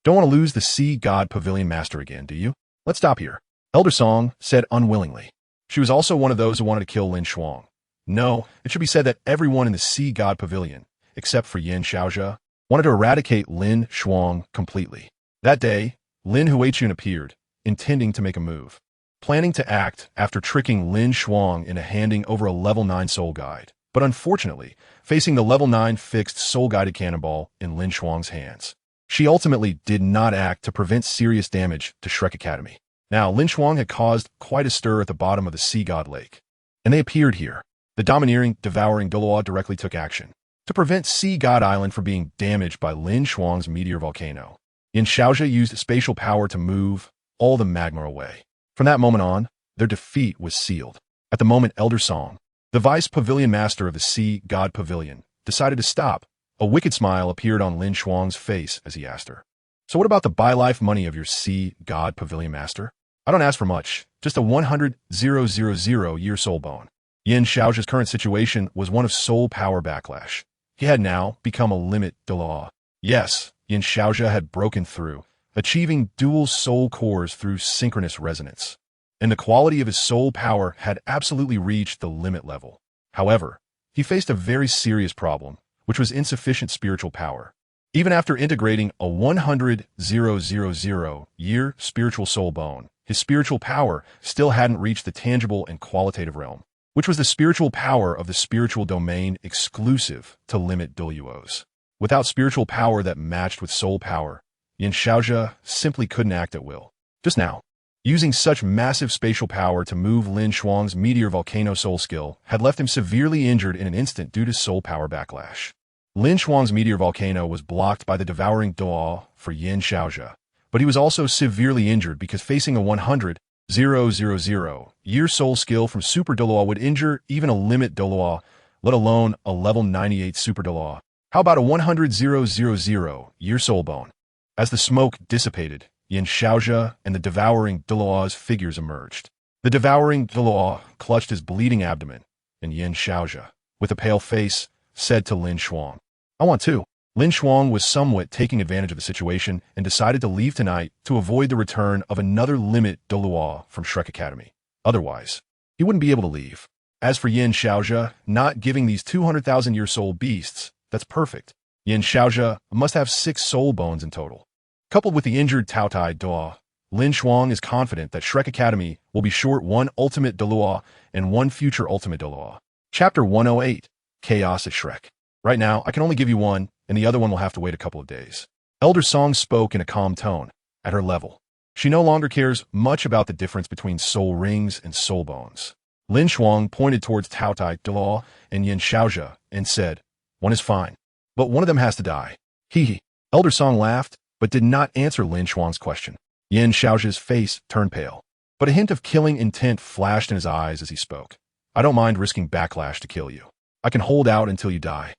Speaker 1: don't want to lose the Sea God Pavilion Master again, do you? Let's stop here. Elder Song said unwillingly. She was also one of those who wanted to kill LinShuang. No, it should be said that everyone in the Sea God Pavilion, except for Yin Xiaozhe, wanted to eradicate LinShuang completely. That day, Lin Huichun appeared, intending to make a move, planning to act after tricking LinShuang into handing over a level 9 soul guide, but unfortunately, facing the level 9 fixed soul-guided cannonball in LinShuang's hands. She ultimately did not act to prevent serious damage to Shrek Academy. Now, LinShuang had caused quite a stir at the bottom of the Sea God Lake, and they appeared here. The domineering, devouring Douluo directly took action to prevent Sea God Island from being damaged by LinShuang's meteor volcano. Yin Xiaozhe used spatial power to move all the magma away. From that moment on, their defeat was sealed. At the moment, Elder Song, the vice pavilion master of the Sea God Pavilion, decided to stop. A wicked smile appeared on LinShuang's face as he asked her, so what about the buy-life money of your Sea God Pavilion master? I don't ask for much, just a 100,000-year soul bone. Yin Xiaozhe's current situation was one of soul power backlash. He had now become a limit Douluo. Yes, Yin Xiaozhe had broken through, achieving dual soul cores through synchronous resonance, and the quality of his soul power had absolutely reached the limit level. However, he faced a very serious problem, which was insufficient spiritual power. Even after integrating a 100,000-year spiritual soul bone, his spiritual power still hadn't reached the tangible and qualitative realm, which was the spiritual power of the spiritual domain exclusive to limit Douluos. Without spiritual power that matched with soul power, Yin Xiaozhe simply couldn't act at will. Just now, using such massive spatial power to move LinShuang's meteor volcano soul skill had left him severely injured in an instant due to soul power backlash. LinShuang's meteor volcano was blocked by the devouring Douluo for Yin Xiaozhe, but he was also severely injured because facing a 100,000-year soul skill from Super Douluo would injure even a limit Douluo, let alone a level 98 Super Douluo. How about a 100,000-year soul bone? As the smoke dissipated, Yin Xiaozhe and the devouring Douluo's figures emerged. The devouring Douluo clutched his bleeding abdomen, and Yin Xiaozhe, with a pale face, said to LinShuang, I want to. LinShuang was somewhat taking advantage of the situation and decided to leave tonight to avoid the return of another limit Douluo from Shrek Academy. Otherwise, he wouldn't be able to leave. As for Yin Xiaozhe not giving these 200,000-year soul beasts, that's perfect. Yin Xiaozhe must have 6 soul bones in total. Coupled with the injured Taotai Douluo, LinShuang is confident that Shrek Academy will be short 1 ultimate Douluo and 1 future ultimate Douluo. Chapter 108, Chaos at Shrek. Right now, I can only give you 1, and the other one will have to wait a couple of days. Elder Song spoke in a calm tone, at her level. She no longer cares much about the difference between soul rings and soul bones. LinShuang pointed towards Taotai Douluo and Yin Xiaozhe and said, one is fine, but one of them has to die. Hee. Elder Song laughed, but did not answer LinShuang's question. Yin Xiaozhe's face turned pale, but a hint of killing intent flashed in his eyes as he spoke. I don't mind risking backlash to kill you. I can hold out until you die.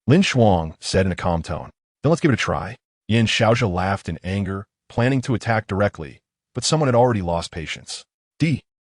Speaker 1: LinShuang said in a calm tone. Then let's give it a try. Yin Xiaozhe laughed in anger, planning to attack directly, but someone had already lost patience.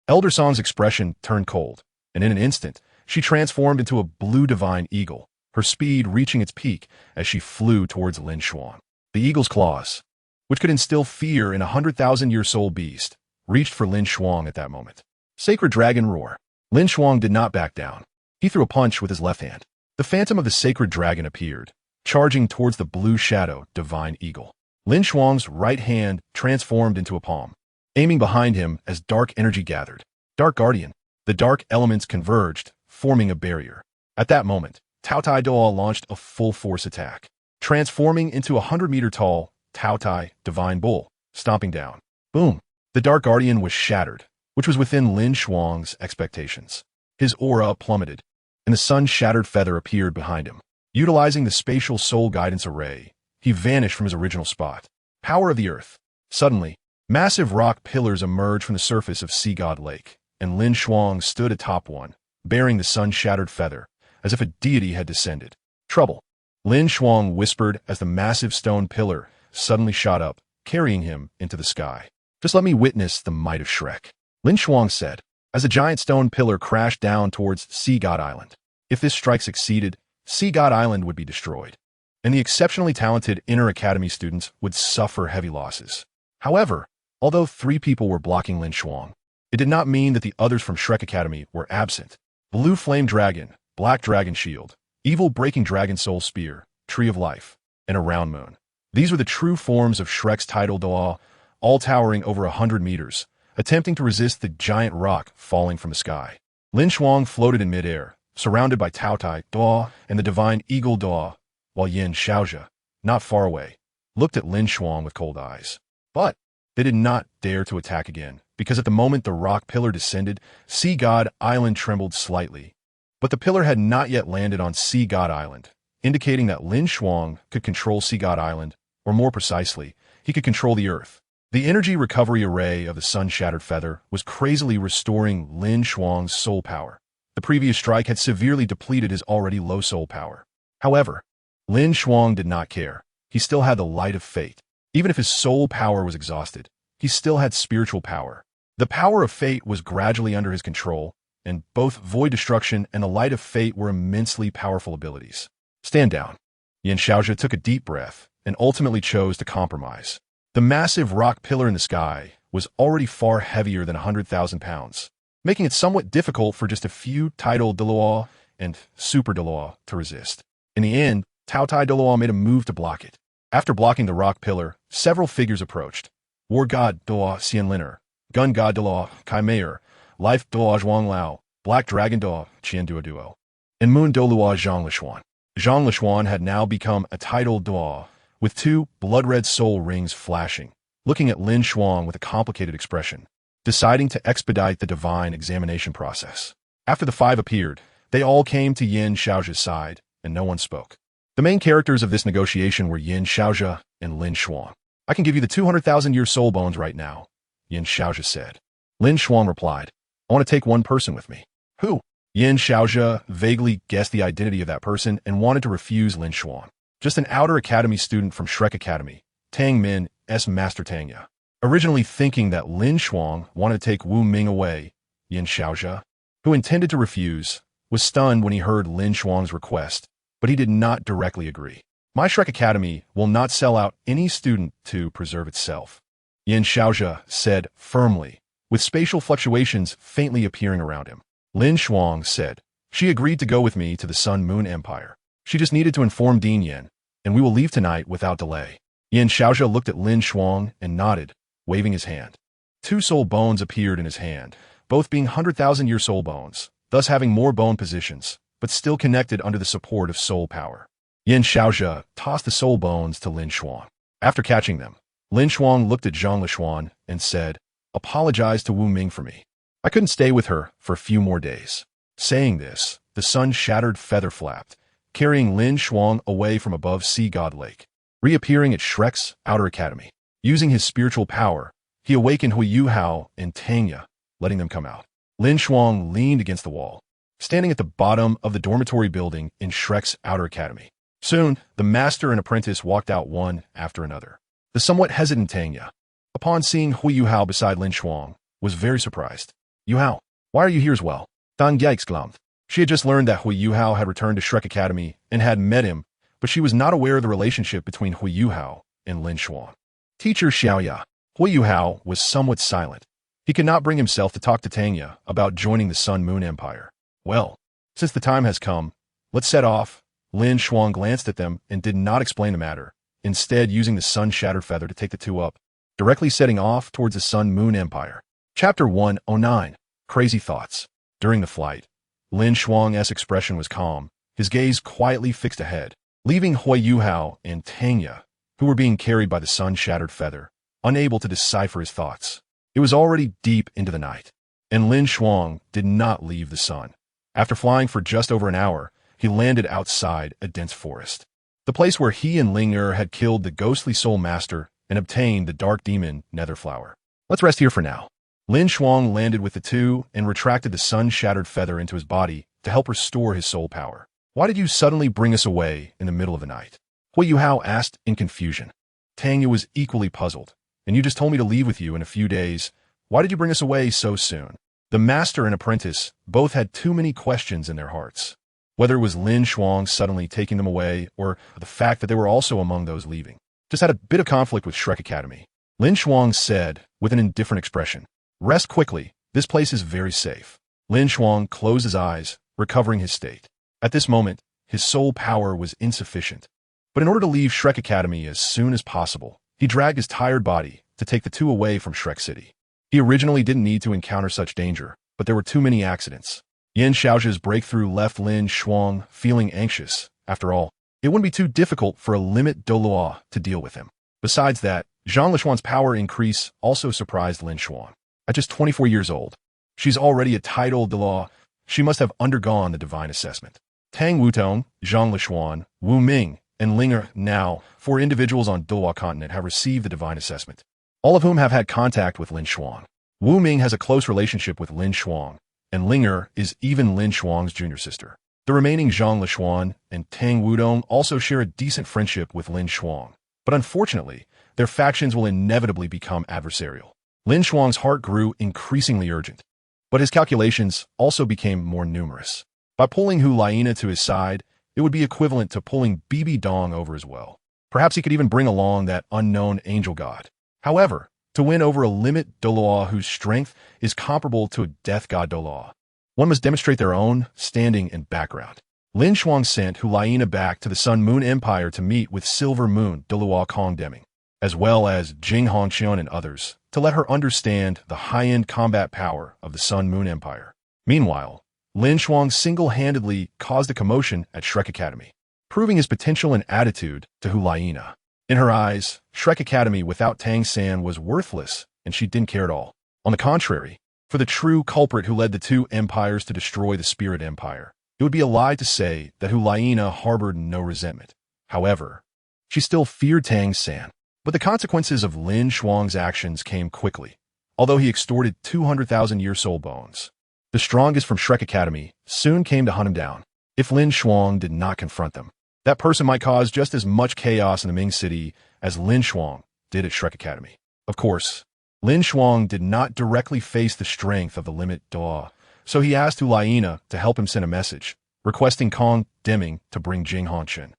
Speaker 1: Elder Song's expression turned cold, and in an instant, she transformed into a blue divine eagle, her speed reaching its peak as she flew towards LinShuang. The eagle's claws, which could instill fear in a 100,000-year soul beast, reached for LinShuang at that moment. Sacred Dragon Roar. LinShuang did not back down. He threw a punch with his left hand. The phantom of the sacred dragon appeared, charging towards the blue shadow divine eagle. LinShuang's right hand transformed into a palm, aiming behind him as dark energy gathered. Dark Guardian. The dark elements converged, forming a barrier. At that moment, Taotai Douluo launched a full-force attack, transforming into a 100-meter-tall Taotai divine bull, stomping down. Boom! The Dark Guardian was shattered, which was within LinShuang's expectations. His aura plummeted, and the sun-shattered feather appeared behind him. Utilizing the spatial soul guidance array, he vanished from his original spot. Power of the Earth. Suddenly, massive rock pillars emerged from the surface of Sea God Lake, and LinShuang stood atop one, bearing the sun-shattered feather, as if a deity had descended. Trouble. LinShuang whispered as the massive stone pillar suddenly shot up, carrying him into the sky. Just let me witness the might of Shrek, LinShuang said, as a giant stone pillar crashed down towards Sea God Island. If this strike succeeded, Sea God Island would be destroyed, and the exceptionally talented Inner Academy students would suffer heavy losses. However, although 3 people were blocking LinShuang, it did not mean that the others from Shrek Academy were absent. Blue Flame Dragon, Black Dragon Shield, Evil Breaking Dragon Soul Spear, Tree of Life, and a Round Moon. These were the true forms of Shrek's title Douluo, all towering over 100 meters, attempting to resist the giant rock falling from the sky. LinShuang floated in midair, surrounded by Taotai Douluo and the divine Eagle Douluo, while Yin Shaozhe, not far away, looked at LinShuang with cold eyes. But they did not dare to attack again, because at the moment the rock pillar descended, Sea God Island trembled slightly. But the pillar had not yet landed on Sea God Island, indicating that LinShuang could control Sea God Island, or more precisely, he could control the Earth. The energy recovery array of the sun-shattered feather was crazily restoring LinShuang's soul power. The previous strike had severely depleted his already low soul power. However, LinShuang did not care. He still had the light of fate. Even if his soul power was exhausted, he still had spiritual power. The power of fate was gradually under his control, and both void destruction and the light of fate were immensely powerful abilities. Stand down. Yin Shaozhe took a deep breath and ultimately chose to compromise. The massive rock pillar in the sky was already far heavier than 100,000 pounds, making it somewhat difficult for just a few title Douluo and Super Douluo to resist. In the end, Taotai Douluo made a move to block it. After blocking the rock pillar, several figures approached. War God Douluo Xianliner, Gun God Douluo Kai Meier, Life Douluo Zhuang Lao, Black Dragon Douluo Qian Duo, and Moon Douluo Zhang Lishuan. Zhang Lishuan had now become a title Douluo, with 2 blood-red soul rings flashing, looking at LinShuang with a complicated expression, deciding to expedite the divine examination process. After the 5 appeared, they all came to Yin Shaozhe's side, and no one spoke. The main characters of this negotiation were Yin Shaozhe and LinShuang. I can give you the 200,000-year soul bones right now, Yin Shaozhe said. LinShuang replied, I want to take one person with me. Who? Yin Shaozhe vaguely guessed the identity of that person and wanted to refuse LinShuang. Just an outer academy student from Shrek Academy, Tang Min S. Master Tangya. Originally thinking that LinShuang wanted to take Wu Ming away, Yin Shaozhe, who intended to refuse, was stunned when he heard LinShuang's request, but he did not directly agree. My Shrek Academy will not sell out any student to preserve itself, Yin Shaozhe said firmly, with spatial fluctuations faintly appearing around him. LinShuang said, she agreed to go with me to the Sun Moon Empire. She just needed to inform Dean Yin, and we will leave tonight without delay. Yin Shaozhe looked at LinShuang and nodded, waving his hand. 2 soul bones appeared in his hand, both being 100,000-year soul bones, thus having more bone positions, but still connected under the support of soul power. Yin Shaozhe tossed the soul bones to LinShuang. After catching them, LinShuang looked at Zhang Lishuan and said, apologize to Wu Ming for me. I couldn't stay with her for a few more days. Saying this, the sun-shattered feather flapped, carrying LinShuang away from above Sea God Lake, reappearing at Shrek's outer academy. Using his spiritual power, he awakened Huiyuhao and Tangya, letting them come out. LinShuang leaned against the wall, standing at the bottom of the dormitory building in Shrek's outer academy. Soon, the master and apprentice walked out one after another. The somewhat hesitant Tangya, upon seeing Huiyuhao beside LinShuang, was very surprised. Yuhao, why are you here as well? Dan Ye exclaimed. She had just learned that Huiyuhao had returned to Shrek Academy and had met him, but she was not aware of the relationship between Huiyuhao and LinShuang. Teacher Xiaoya. Huiyuhao was somewhat silent. He could not bring himself to talk to Tangya about joining the Sun Moon Empire. Well, since the time has come, let's set off. LinShuang glanced at them and did not explain the matter, instead using the sun-shattered feather to take the 2 up, directly setting off towards the Sun Moon Empire. Chapter 109. Crazy Thoughts. During the flight, LinShuang's expression was calm, his gaze quietly fixed ahead, leaving Huiyuhao and Tangya, who were being carried by the sun-shattered feather, unable to decipher his thoughts. It was already deep into the night, and LinShuang did not leave the sun. After flying for just over an hour, he landed outside a dense forest. the place where he and Ling had killed the ghostly soul master and obtained the dark demon Netherflower. Let's rest here for now. LinShuang landed with the two and retracted the sun-shattered feather into his body to help restore his soul power. Why did you suddenly bring us away in the middle of the night? DaiYueheng asked in confusion. Tanya was equally puzzled. And you just told me to leave with you in a few days. Why did you bring us away so soon? The master and apprentice both had too many questions in their hearts. Whether it was LinShuang suddenly taking them away or the fact that they were also among those leaving. Just had a bit of conflict with Shrek Academy. LinShuang said with an indifferent expression. Rest quickly. This place is very safe. LinShuang closed his eyes, recovering his state. At this moment, his soul power was insufficient. But in order to leave Shrek Academy as soon as possible, he dragged his tired body to take the two away from Shrek City. He originally didn't need to encounter such danger, but there were too many accidents. Yan Xiaozhi's breakthrough left LinShuang feeling anxious. After all, it wouldn't be too difficult for a limit Douluo to deal with him. Besides that, Zhang Lishuan's power increase also surprised LinShuang. At just 24 years old, she's already a titled Douluo. She must have undergone the divine assessment. Tang Wutong, Zhang Lishuan, Wu Ming, and Ling now, 4 individuals on Douluo Continent have received the divine assessment, all of whom have had contact with LinShuang. Wu Ming has a close relationship with LinShuang, and Ling is even LinShuang's junior sister. The remaining Zhang Lishuan and Tang Wudong also share a decent friendship with LinShuang, but unfortunately, their factions will inevitably become adversarial. LinShuang's heart grew increasingly urgent, but his calculations also became more numerous. By pulling Hu Laina to his side, it would be equivalent to pulling Bibi Dong over as well. Perhaps he could even bring along that unknown angel god. However, to win over a limit Douluo whose strength is comparable to a Death God Douluo, one must demonstrate their own standing and background. LinShuang sent Hu Laina back to the Sun Moon Empire to meet with Silver Moon Douluo Kong Deming, as well as Jing Hongqian and others, to let her understand the high-end combat power of the Sun Moon Empire. Meanwhile, LinShuang single-handedly caused a commotion at Shrek Academy, proving his potential and attitude to Hu Laina. In her eyes, Shrek Academy without Tang San was worthless, and she didn't care at all. On the contrary, for the true culprit who led the two empires to destroy the Spirit Empire, it would be a lie to say that Hu Laina harbored no resentment. However, she still feared Tang San. But the consequences of LinShuang's actions came quickly, although he extorted 200,000 year soul bones. The strongest from Shrek Academy soon came to hunt him down. If LinShuang did not confront them, that person might cause just as much chaos in the Ming City as LinShuang did at Shrek Academy. Of course, LinShuang did not directly face the strength of the limit Douluo, so he asked Hu Laina to help him send a message, requesting Kong Deming to bring Jing Hongqian,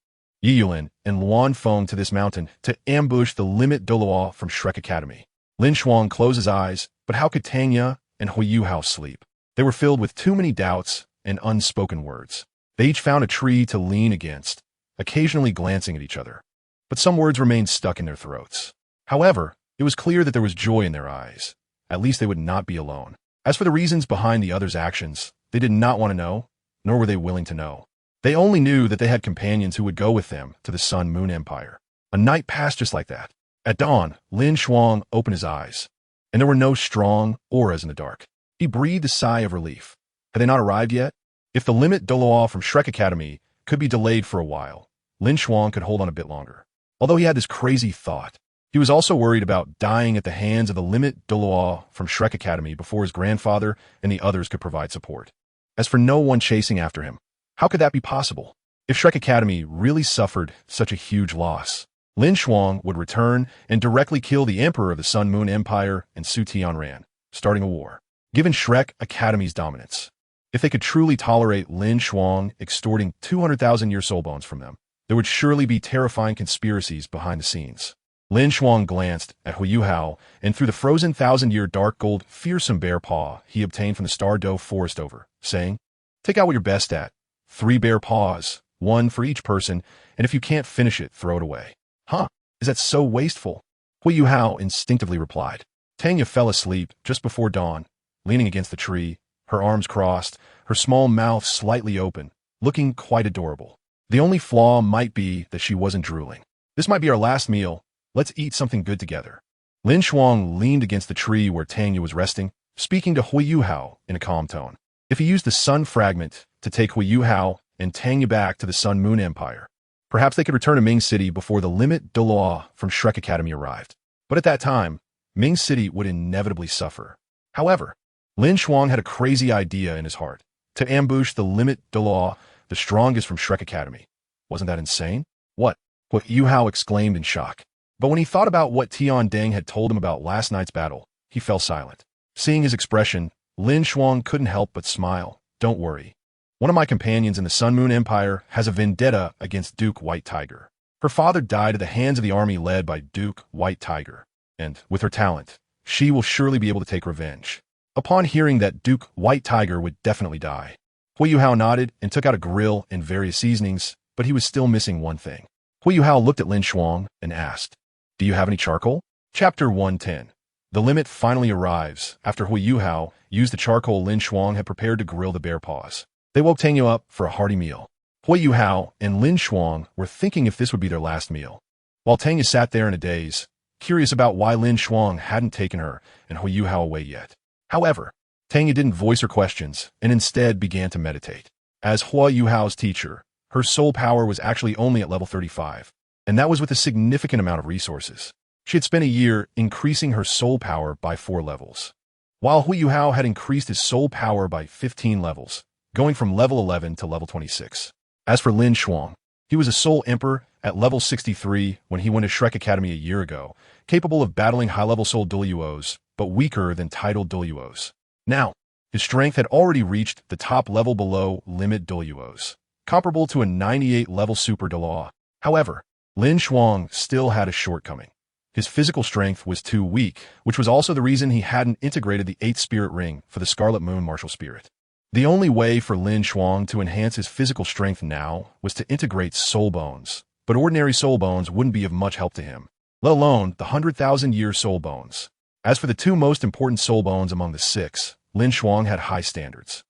Speaker 1: Yiyulin, and Luan Feng to this mountain to ambush the limit Douluo from Shrek Academy. LinShuang closed his eyes, but how could Tanya and DaiYueheng sleep? They were filled with too many doubts and unspoken words. They each found a tree to lean against, occasionally glancing at each other. But some words remained stuck in their throats. However, it was clear that there was joy in their eyes. At least they would not be alone. As for the reasons behind the others' actions, they did not want to know, nor were they willing to know. They only knew that they had companions who would go with them to the Sun Moon Empire. A night passed just like that. At dawn, LinShuang opened his eyes, and there were no strong auras in the dark. He breathed a sigh of relief. Had they not arrived yet? If the limit Douluo from Shrek Academy could be delayed for a while, LinShuang could hold on a bit longer. Although he had this crazy thought, he was also worried about dying at the hands of the limit Douluo from Shrek Academy before his grandfather and the others could provide support. As for no one chasing after him, how could that be possible? If Shrek Academy really suffered such a huge loss, LinShuang would return and directly kill the emperor of the Sun Moon Empire and Su Tianran, starting a war. Given Shrek Academy's dominance, if they could truly tolerate LinShuang extorting 200,000 year soul bones from them, there would surely be terrifying conspiracies behind the scenes. LinShuang glanced at DaiYueheng and threw the frozen 1,000-year dark gold fearsome bear paw he obtained from the Star Doe forest over, saying, "Take out what you're best at. 3 bear paws, 1 for each person, and if you can't finish it, throw it away." Huh, is that so wasteful? DaiYueheng instinctively replied. Tanya fell asleep just before dawn, leaning against the tree, her arms crossed, her small mouth slightly open, looking quite adorable. The only flaw might be that she wasn't drooling. This might be our last meal. Let's eat something good together. LinShuang leaned against the tree where Tanya was resting, speaking to DaiYueheng in a calm tone. If he used the sun fragment to take DaiYueheng and Tanya back to the Sun Moon Empire, Perhaps they could return to Ming City before the Limit Douluo from Shrek Academy arrived. But at that time, Ming City would inevitably suffer. However, LinShuang had a crazy idea in his heart, to ambush the Limit Douluo, the strongest from Shrek Academy. Wasn't that insane? What Yuehao exclaimed in shock. But when he thought about what Tian Deng had told him about last night's battle, he fell silent. Seeing his expression, LinShuang couldn't help but smile. Don't worry. One of my companions in the Sun Moon Empire has a vendetta against Duke White Tiger. Her father died at the hands of the army led by Duke White Tiger, and with her talent, she will surely be able to take revenge. Upon hearing that Duke White Tiger would definitely die, Yuehao nodded and took out a grill and various seasonings, but he was still missing one thing. Yuehao looked at LinShuang and asked, "Do you have any charcoal?" Chapter 110. The limit finally arrives after Yuehao used the charcoal LinShuang had prepared to grill the bear paws. They woke Tangyu up for a hearty meal. Yuehao and LinShuang were thinking if this would be their last meal, while Tangyu sat there in a daze, curious about why LinShuang hadn't taken her and Yuehao away yet. However, Tangyu didn't voice her questions and instead began to meditate. As Yuehao's teacher, her soul power was actually only at level 35, and that was with a significant amount of resources. She had spent a year increasing her soul power by 4 levels, while Yuehao had increased his soul power by 15 levels, going from level 11 to level 26. As for LinShuang, he was a soul emperor at level 63 when he went to Shrek Academy a year ago, capable of battling high-level soul Douluos, but weaker than titled Douluos. Now, his strength had already reached the top level below Limit Douluos, comparable to a 98-level Super Douluo. However, LinShuang still had a shortcoming. His physical strength was too weak, which was also the reason he hadn't integrated the 8th Spirit Ring for the Scarlet Moon Martial Spirit. The only way for LinShuang to enhance his physical strength now was to integrate soul bones, but ordinary soul bones wouldn't be of much help to him, let alone the 100,000-year soul bones. As for the 2 most important soul bones among the 6, LinShuang had high standards.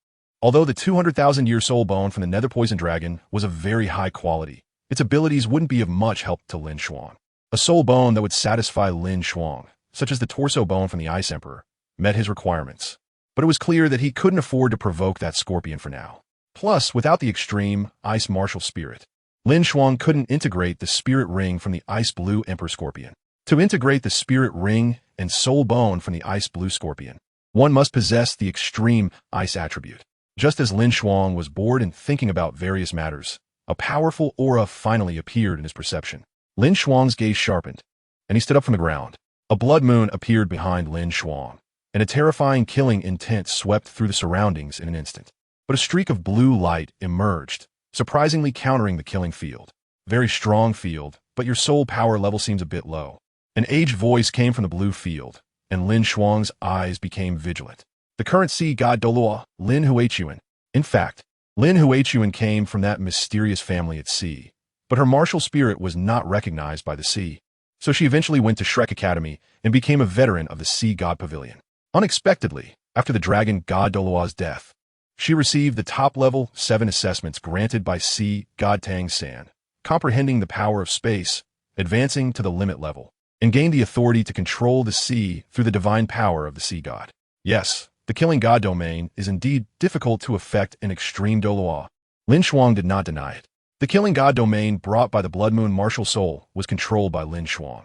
Speaker 1: Although the 200,000-year soul bone from the Nether Poison Dragon was of very high quality, its abilities wouldn't be of much help to LinShuang. A soul bone that would satisfy LinShuang, such as the torso bone from the Ice Emperor, met his requirements. But it was clear that he couldn't afford to provoke that scorpion for now. Plus, without the extreme Ice Martial Spirit, LinShuang couldn't integrate the Spirit Ring from the Ice Blue Emperor Scorpion. To integrate the Spirit Ring and Soul Bone from the Ice Blue Scorpion, one must possess the extreme Ice attribute. Just as LinShuang was bored and thinking about various matters, a powerful aura finally appeared in his perception. LinShuang's gaze sharpened, and he stood up from the ground. A blood moon appeared behind LinShuang, and a terrifying killing intent swept through the surroundings in an instant. But a streak of blue light emerged, surprisingly countering the killing field. Very strong field, but your soul power level seems a bit low. An aged voice came from the blue field, and LinShuang's eyes became vigilant. The current Sea God Douluo, Lin Huachuan. In fact, Lin Huachuan came from that mysterious family at sea, but her martial spirit was not recognized by the sea, so she eventually went to Shrek Academy and became a veteran of the Sea God Pavilion. Unexpectedly, after the Dragon God Douluo's death, she received the top-level 7 assessments granted by Sea God Tang San, comprehending the power of space, advancing to the limit level, and gained the authority to control the sea through the divine power of the Sea God. Yes, the Killing God domain is indeed difficult to affect in extreme Douluo. LinShuang did not deny it. The Killing God domain brought by the Blood Moon martial soul was controlled by LinShuang,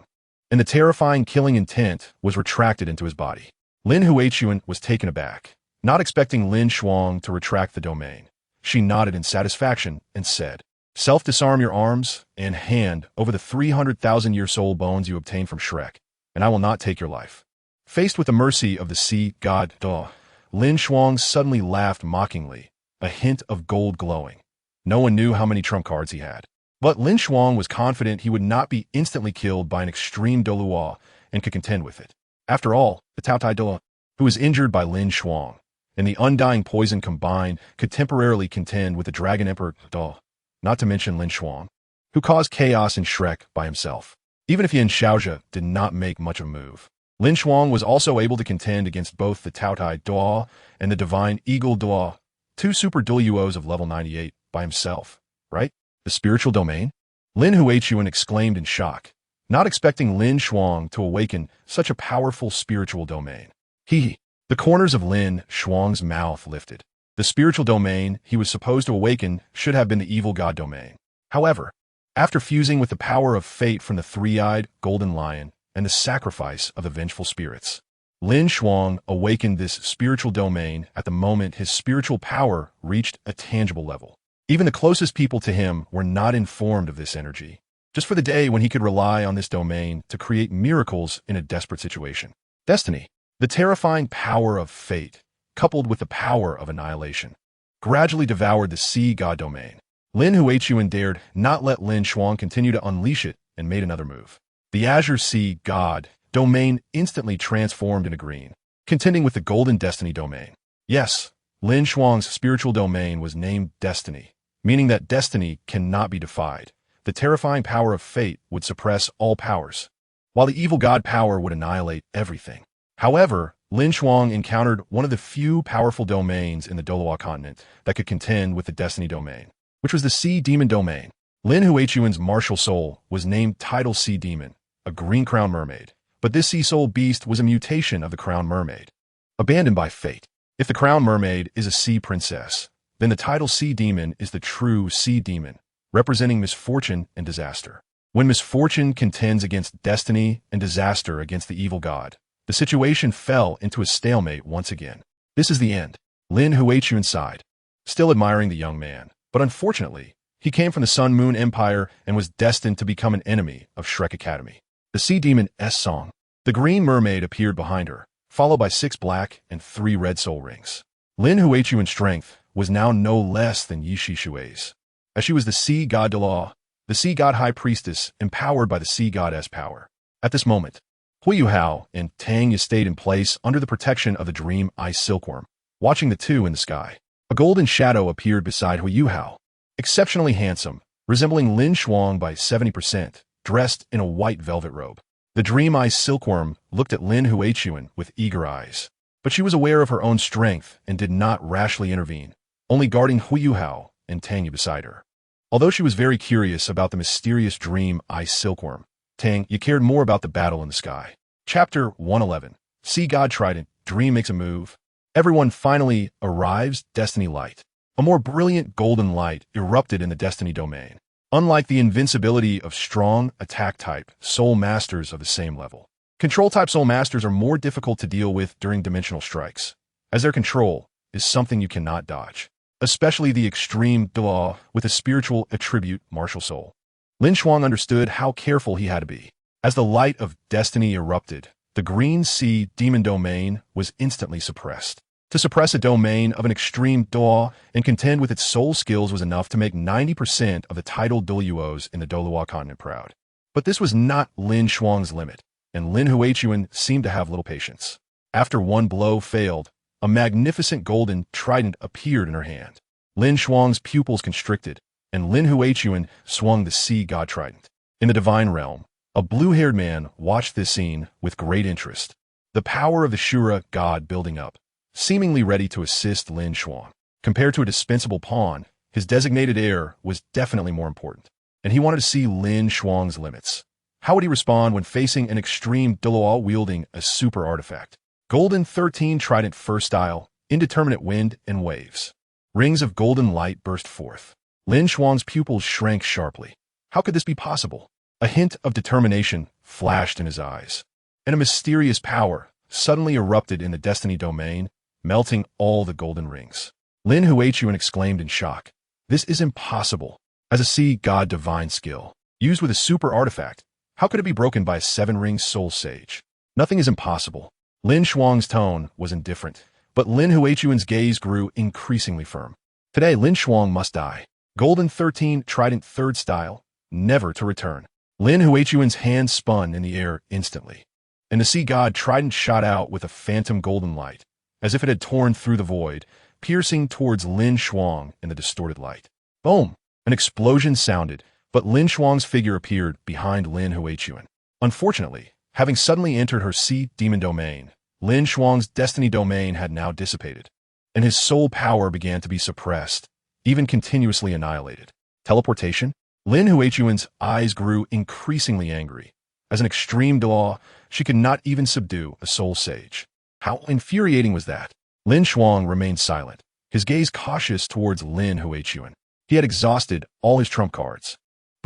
Speaker 1: and the terrifying killing intent was retracted into his body. Lin Huachuan was taken aback, not expecting LinShuang to retract the domain. She nodded in satisfaction and said, "Self-disarm your arms and hand over the 300,000-year soul bones you obtained from Shrek, and I will not take your life." Faced with the mercy of the Sea God Douluo, LinShuang suddenly laughed mockingly, a hint of gold glowing. No one knew how many trump cards he had, but LinShuang was confident he would not be instantly killed by an extreme Douluo and could contend with it. After all, the Taotai Douluo, who was injured by LinShuang, and the undying poison combined could temporarily contend with the Dragon Emperor Dalu, not to mention LinShuang, who caused chaos in Shrek by himself. Even if Yin Shaozhe did not make much of a move, LinShuang was also able to contend against both the Taotai Douluo and the Divine Eagle Douluo, 2 super Douluos of level 98, by himself, right? The spiritual domain? Lin Huachuan exclaimed in shock, not expecting LinShuang to awaken such a powerful spiritual domain. The corners of LinShuang's mouth lifted. The spiritual domain he was supposed to awaken should have been the evil god domain. However, After fusing with the power of fate from the three-eyed golden lion and the sacrifice of the vengeful spirits, LinShuang awakened this spiritual domain at the moment his spiritual power reached a tangible level. Even the closest people to him were not informed of this energy, just for the day when he could rely on this domain to create miracles in a desperate situation. Destiny, the terrifying power of fate, coupled with the power of annihilation, gradually devoured the Sea God domain. Lin Huachuan dared not let LinShuang continue to unleash it and made another move. The Azure Sea God domain instantly transformed into green, contending with the Golden Destiny domain. Yes, LinShuang's spiritual domain was named Destiny, meaning that destiny cannot be defied. The terrifying power of fate would suppress all powers, while the evil god power would annihilate everything. However, LinShuang encountered one of the few powerful domains in the Douluo Continent that could contend with the Destiny domain, which was the Sea Demon domain. Lin Huachuan's martial soul was named Tidal Sea Demon, a green crown mermaid, but this sea soul beast was a mutation of the crown mermaid, abandoned by fate. If the crown mermaid is a sea princess, then the Tidal Sea Demon is the true sea demon, representing misfortune and disaster. When misfortune contends against destiny and disaster against the evil god, the situation fell into a stalemate once again. This is the end. Lin Huachuan sighed, still admiring the young man, but unfortunately, he came from the Sun Moon Empire and was destined to become an enemy of Shrek Academy. The Sea Demon S Song. The green mermaid appeared behind her, followed by 6 black and 3 red soul rings. Lin Huachuan's strength was now no less than Ye Xishui's, as she was the Sea God Douluo, the Sea God High Priestess, empowered by the Sea Goddess power. At this moment, DaiYueheng and DaiYueheng stayed in place under the protection of the Dream Ice Silkworm, watching the two in the sky. A golden shadow appeared beside DaiYueheng, exceptionally handsome, resembling LinShuang by 70%, dressed in a white velvet robe. The Dream Ice Silkworm looked at Lin Huachuan with eager eyes, but she was aware of her own strength and did not rashly intervene, only guarding DaiYueheng and DaiYueheng beside her. Although she was very curious about the mysterious Dream Ice Silkworm, DaiYueheng cared more about the battle in the sky. Chapter 111. Sea God Trident. Dream makes a move. Everyone finally arrives. Destiny Light. A more brilliant golden light erupted in the Destiny domain. Unlike the invincibility of strong, attack-type Soul Masters of the same level, Control-type Soul Masters are more difficult to deal with during dimensional strikes, as their control is something you cannot dodge, especially the extreme Douluo with a spiritual attribute martial soul. LinShuang understood how careful he had to be. As the light of destiny erupted, the Green Sea Demon domain was instantly suppressed. To suppress a domain of an extreme Douluo and contend with its soul skills was enough to make 90% of the titled Douluos in the Douluo Continent proud. But this was not LinShuang's limit, and Lin Huachuan seemed to have little patience. After one blow failed, a magnificent golden trident appeared in her hand. LinShuang's pupils constricted, and Lin Huachuan swung the Sea God Trident. In the divine realm, a blue-haired man watched this scene with great interest, the power of the Shura god building up, seemingly ready to assist LinShuang. Compared to a dispensable pawn, his designated heir was definitely more important, and he wanted to see LinShuang's limits. How would he respond when facing an extreme Douluo wielding a super artifact? Golden 13 Trident First Style, Indeterminate Wind and Waves. Rings of golden light burst forth. LinShuang's pupils shrank sharply. How could this be possible? A hint of determination flashed in his eyes, and a mysterious power suddenly erupted in the Destiny domain, melting all the golden rings. Lin Huachuan exclaimed in shock. This is impossible. As a Sea God divine skill, used with a super artifact, how could it be broken by a 7-ring soul sage? Nothing is impossible. LinShuang's tone was indifferent, but Lin Huachuan's gaze grew increasingly firm. Today, LinShuang must die. Golden 13 Trident Third Style, never to return. Lin Huachuan's hand spun in the air instantly, and the Sea God Trident shot out with a phantom golden light, as if it had torn through the void, piercing towards LinShuang in the distorted light. Boom! An explosion sounded, but LinShuang's figure appeared behind Lin Huachuan. Unfortunately, having suddenly entered her Sea Demon domain, LinShuang's Destiny domain had now dissipated, and his soul power began to be suppressed, even continuously annihilated. Teleportation? Lin Huachuan's eyes grew increasingly angry. As an extreme Douluo, she could not even subdue a soul sage. How infuriating was that? LinShuang remained silent, his gaze cautious towards Lin Huachuan. He had exhausted all his trump cards,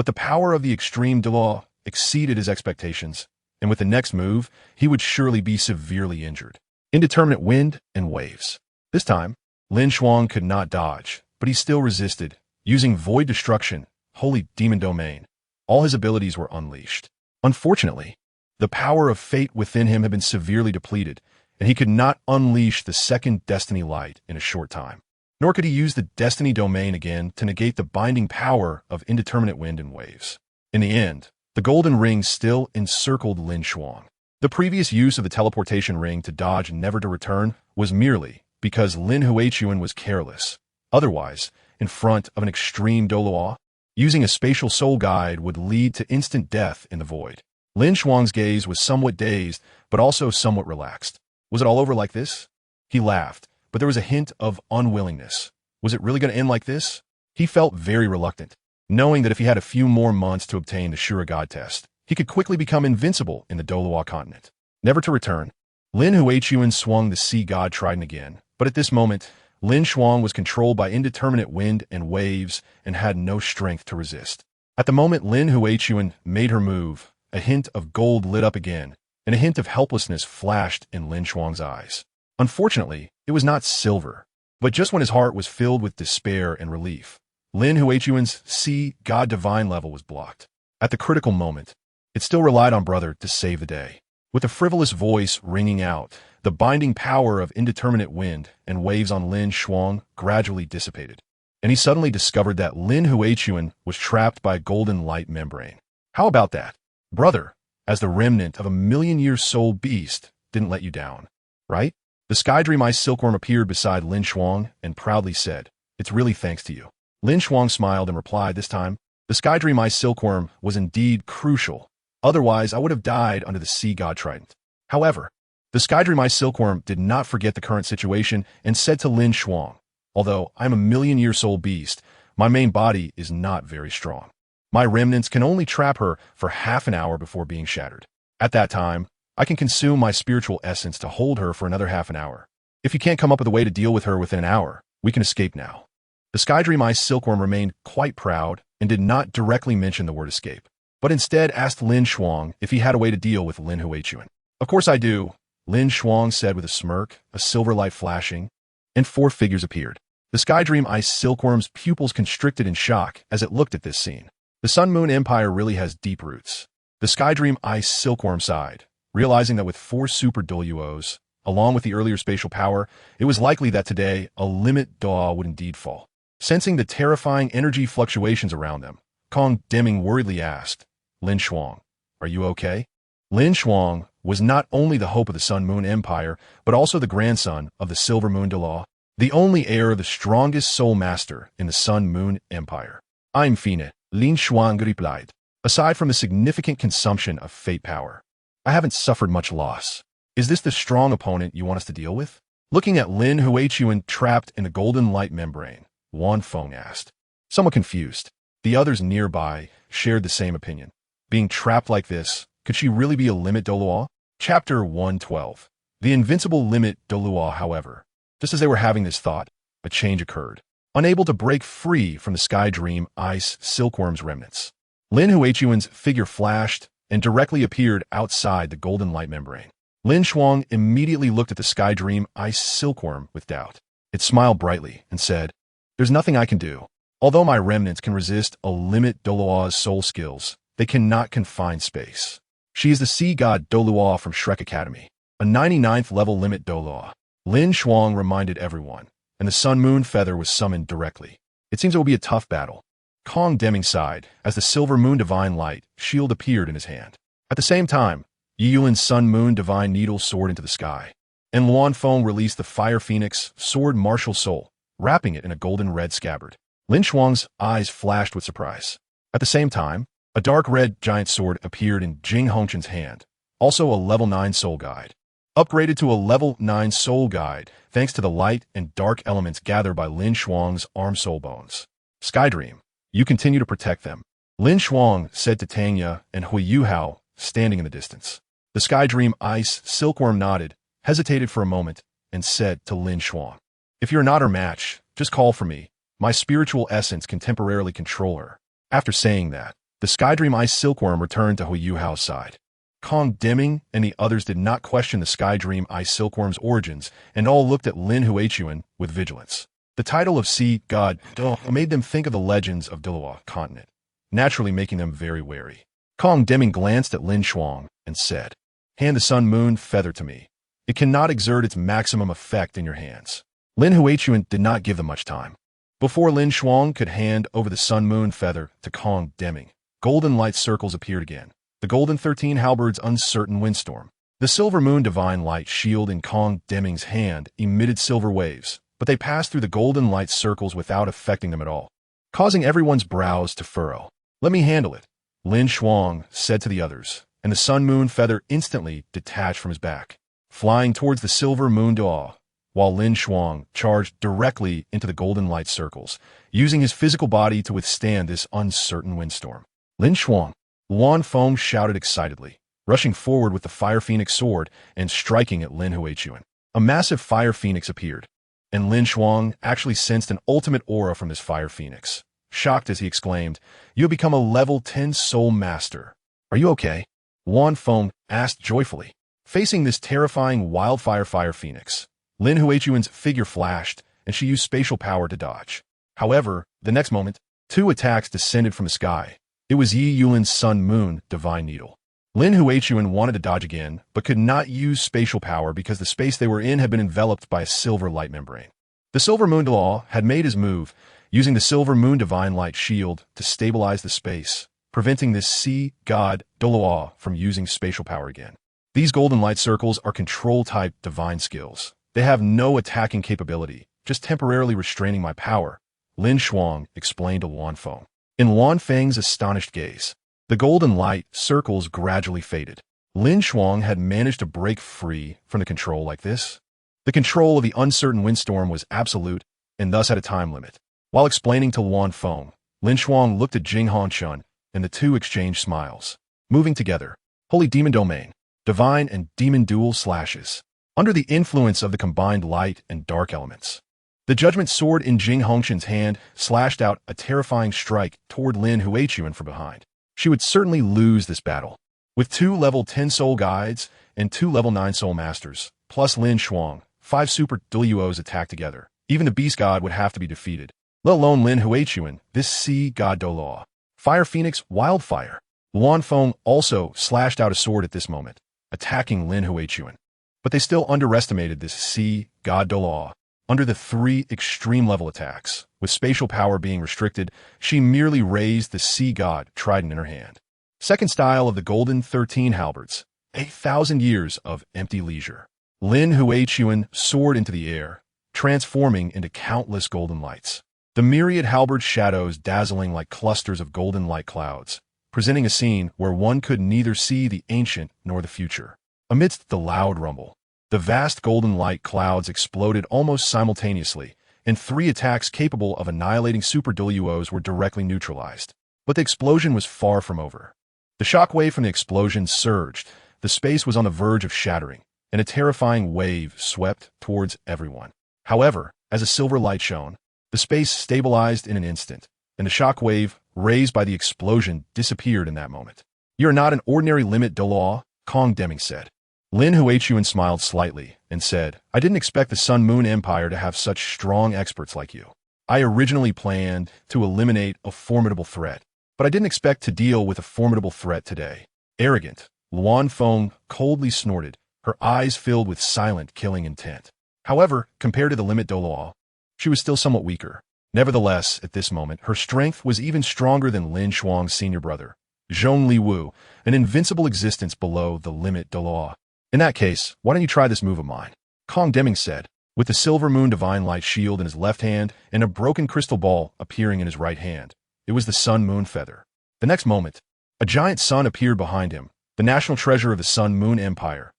Speaker 1: But the power of the extreme Douluo exceeded his expectations, and with the next move, he would surely be severely injured. Indeterminate wind and waves. This time, LinShuang could not dodge, but he still resisted, using void destruction, holy demon domain. All his abilities were unleashed. Unfortunately, the power of fate within him had been severely depleted, and he could not unleash the second destiny light in a short time. Nor could he use the destiny domain again to negate the binding power of indeterminate wind and waves. In the end, the golden ring still encircled LinShuang. The previous use of the teleportation ring to dodge never to return was merely because Lin Huachuan was careless. Otherwise, in front of an extreme Douluo, using a spatial soul guide would lead to instant death in the void. LinShuang's gaze was somewhat dazed, but also somewhat relaxed. Was it all over like this? He laughed, but there was a hint of unwillingness. Was it really going to end like this? He felt very reluctant, knowing that if he had a few more months to obtain the Shura God test, he could quickly become invincible in the Douluo Continent. Never to return, Lin Huachuan swung the Sea God Trident again, but at this moment, LinShuang was controlled by indeterminate wind and waves and had no strength to resist. At the moment Lin Huachuan made her move, a hint of gold lit up again, and a hint of helplessness flashed in LinShuang's eyes. Unfortunately, it was not silver, but just when his heart was filled with despair and relief, Lin Huachuan's Sea God Divine level was blocked. At the critical moment, it still relied on brother to save the day. With a frivolous voice ringing out, the binding power of indeterminate wind and waves on LinShuang gradually dissipated, and he suddenly discovered that Lin Huachuan was trapped by a golden light membrane. How about that? Brother, as the remnant of a million-year soul beast, didn't let you down, right? The Sky Dream Ice Silkworm appeared beside LinShuang and proudly said, "It's really thanks to you." LinShuang smiled and replied this time, "The Sky Dream Ice Silkworm was indeed crucial. Otherwise, I would have died under the Sea God Trident." However, the Sky Dream Ice Silkworm did not forget the current situation and said to LinShuang, "Although I'm a million-year soul beast, my main body is not very strong. My remnants can only trap her for half an hour before being shattered. At that time, I can consume my spiritual essence to hold her for another half an hour. If you can't come up with a way to deal with her within an hour, we can escape now." The Sky Dream Ice Silkworm remained quite proud and did not directly mention the word escape, but instead asked LinShuang if he had a way to deal with Lin Huachuan. "Of course I do," LinShuang said with a smirk, a silver light flashing, and 4 figures appeared. The Sky Dream Ice Silkworm's pupils constricted in shock as it looked at this scene. The Sun Moon Empire really has deep roots. The Sky Dream Ice Silkworm sighed, realizing that with 4 super Douluos, along with the earlier spatial power, it was likely that today a limit Doa would indeed fall. Sensing the terrifying energy fluctuations around them, Kong Deming worriedly asked, "LinShuang, are you okay?" LinShuang was not only the hope of the Sun Moon Empire, but also the grandson of the Silver Moon Douluo, the only heir of the strongest soul master in the Sun Moon Empire. "I'm fine," LinShuang replied. "Aside from the significant consumption of fate power, I haven't suffered much loss. Is this the strong opponent you want us to deal with?" Looking at Lin Huachuan trapped in the golden light membrane, Wang Dong asked. Somewhat confused, the others nearby shared the same opinion. Being trapped like this, could she really be a limit Douluo? Chapter 112. The invincible limit Douluo, however. Just as they were having this thought, a change occurred. Unable to break free from the Sky Dream Ice Silkworm's remnants, Lin Huachuan's figure flashed and directly appeared outside the golden light membrane. LinShuang immediately looked at the Sky Dream Ice Silkworm with doubt. It smiled brightly and said, "There's nothing I can do. Although my remnants can resist a limit Douluo's soul skills, they cannot confine space. She is the Sea God Douluo from Shrek Academy, a 99th level limit Douluo." LinShuang reminded everyone, and the Sun Moon Feather was summoned directly. It seems it will be a tough battle. Kong Deming sighed as the Silver Moon Divine Light shield appeared in his hand. At the same time, Yiyuan's Sun Moon Divine Needle soared into the sky, and Luan Feng released the Fire Phoenix Sword Martial Soul, wrapping it in a golden red scabbard. LinShuang's eyes flashed with surprise. At the same time, a dark red giant sword appeared in Jing Hongchen's hand, also a level 9 soul guide. Upgraded to a level 9 soul guide thanks to the light and dark elements gathered by LinShuang's arm soul bones. "Sky Dream, you continue to protect them," LinShuang said to Tanya and Hui Yuhao, standing in the distance. The Sky Dream Ice Silkworm nodded, hesitated for a moment, and said to LinShuang, "If you're not her match, just call for me. My spiritual essence can temporarily control her." After saying that, The Sky Dream Ice Silkworm returned to Huiyuhao's side. Kong Deming and the others did not question the Sky Dream Ice Silkworm's origins, and all looked at Lin Huichuan with vigilance. The title of Sea God Douluo made them think of the legends of Douluo Continent, naturally making them very wary. Kong Deming glanced at LinShuang and said, "Hand the Sun Moon feather to me. It cannot exert its maximum effect in your hands." Lin Huichuan did not give them much time. Before LinShuang could hand over the Sun Moon feather to Kong Deming, golden light circles appeared again. The golden 13 halberds uncertain windstorm. The silver moon divine light shield in Kong Deming's hand emitted silver waves, but they passed through the golden light circles without affecting them at all, causing everyone's brows to furrow. "Let me handle it," LinShuang said to the others, and the Sun Moon feather instantly detached from his back, flying towards the silver Moon Douluo, while LinShuang charged directly into the golden light circles, using his physical body to withstand this uncertain windstorm. "LinShuang!" Wang Dong shouted excitedly, rushing forward with the Fire Phoenix sword and striking at Lin Huichuan. A massive Fire Phoenix appeared, and LinShuang actually sensed an ultimate aura from this Fire Phoenix. Shocked as he exclaimed, "You have become a level 10 Soul Master. Are you okay?" Wang Dong asked joyfully. Facing this terrifying wildfire Fire Phoenix, Lin Huichuan's figure flashed, and she used spatial power to dodge. However, the next moment, two attacks descended from the sky. It was Yi Yulin's Sun Moon Divine Needle. Lin Huichuan wanted to dodge again, but could not use spatial power because the space they were in had been enveloped by a silver light membrane. The Silver Moon Douluo had made his move, using the Silver Moon Divine Light Shield to stabilize the space, preventing this Sea God Douluo from using spatial power again. These golden light circles are control-type divine skills. They have no attacking capability, just temporarily restraining my power, LinShuang explained to Wang Dong. In Wang Feng's astonished gaze, the golden light circles gradually faded. LinShuang had managed to break free from the control like this. The control of the uncertain windstorm was absolute and thus had a time limit. While explaining to Wang Dong, LinShuang looked at Jing Hongchun, and the two exchanged smiles. Moving together, Holy Demon Domain, Divine and Demon Dual slashes. Under the influence of the combined light and dark elements, the Judgment Sword in Jing Hongchun's hand slashed out a terrifying strike toward Lin Huichuan from behind. She would certainly lose this battle. With 2 level 10 soul guides and 2 level 9 soul masters, plus LinShuang, 5 super Douluos attacked together, even the beast god would have to be defeated, let alone Lin Huichuan, this Sea God Douluo. Fire Phoenix Wildfire. Wang Dong also slashed out a sword at this moment, attacking Lin Huichuan. But they still underestimated this Sea God Douluo. Under the 3 extreme level attacks, with spatial power being restricted, she merely raised the Sea God trident in her hand. Second style of the golden 13 halberds, 8,000 years of empty leisure. Lin Huichuan soared into the air, transforming into countless golden lights. The myriad halberd shadows dazzling like clusters of golden light clouds, presenting a scene where one could neither see the ancient nor the future. Amidst the loud rumble, the vast golden light clouds exploded almost simultaneously, and 3 attacks capable of annihilating super Douluos were directly neutralized. But the explosion was far from over. The shockwave from the explosion surged, the space was on the verge of shattering, and a terrifying wave swept towards everyone. However, as a silver light shone, the space stabilized in an instant, and the shockwave raised by the explosion disappeared in that moment. "You're not an ordinary limit Douluo," Kong Deming said. Lin Huichuan smiled slightly and said, "I didn't expect the Sun Moon Empire to have such strong experts like you. I originally planned to eliminate a formidable threat, but I didn't expect to deal with a formidable threat today." Arrogant, Wang Dong coldly snorted, her eyes filled with silent killing intent. However, compared to the limit Douluo, she was still somewhat weaker. Nevertheless, at this moment, her strength was even stronger than LinShuang's senior brother, Zhong Liwu, an invincible existence below the limit Douluo. "In that case, why don't you try this move of mine?" Kong Deming said, with the Silver Moon Divine Light Shield in his left hand and a broken crystal ball appearing in his right hand. It was the Sun Moon Feather. The next moment, a giant sun appeared behind him, the national treasure of the Sun Moon Empire,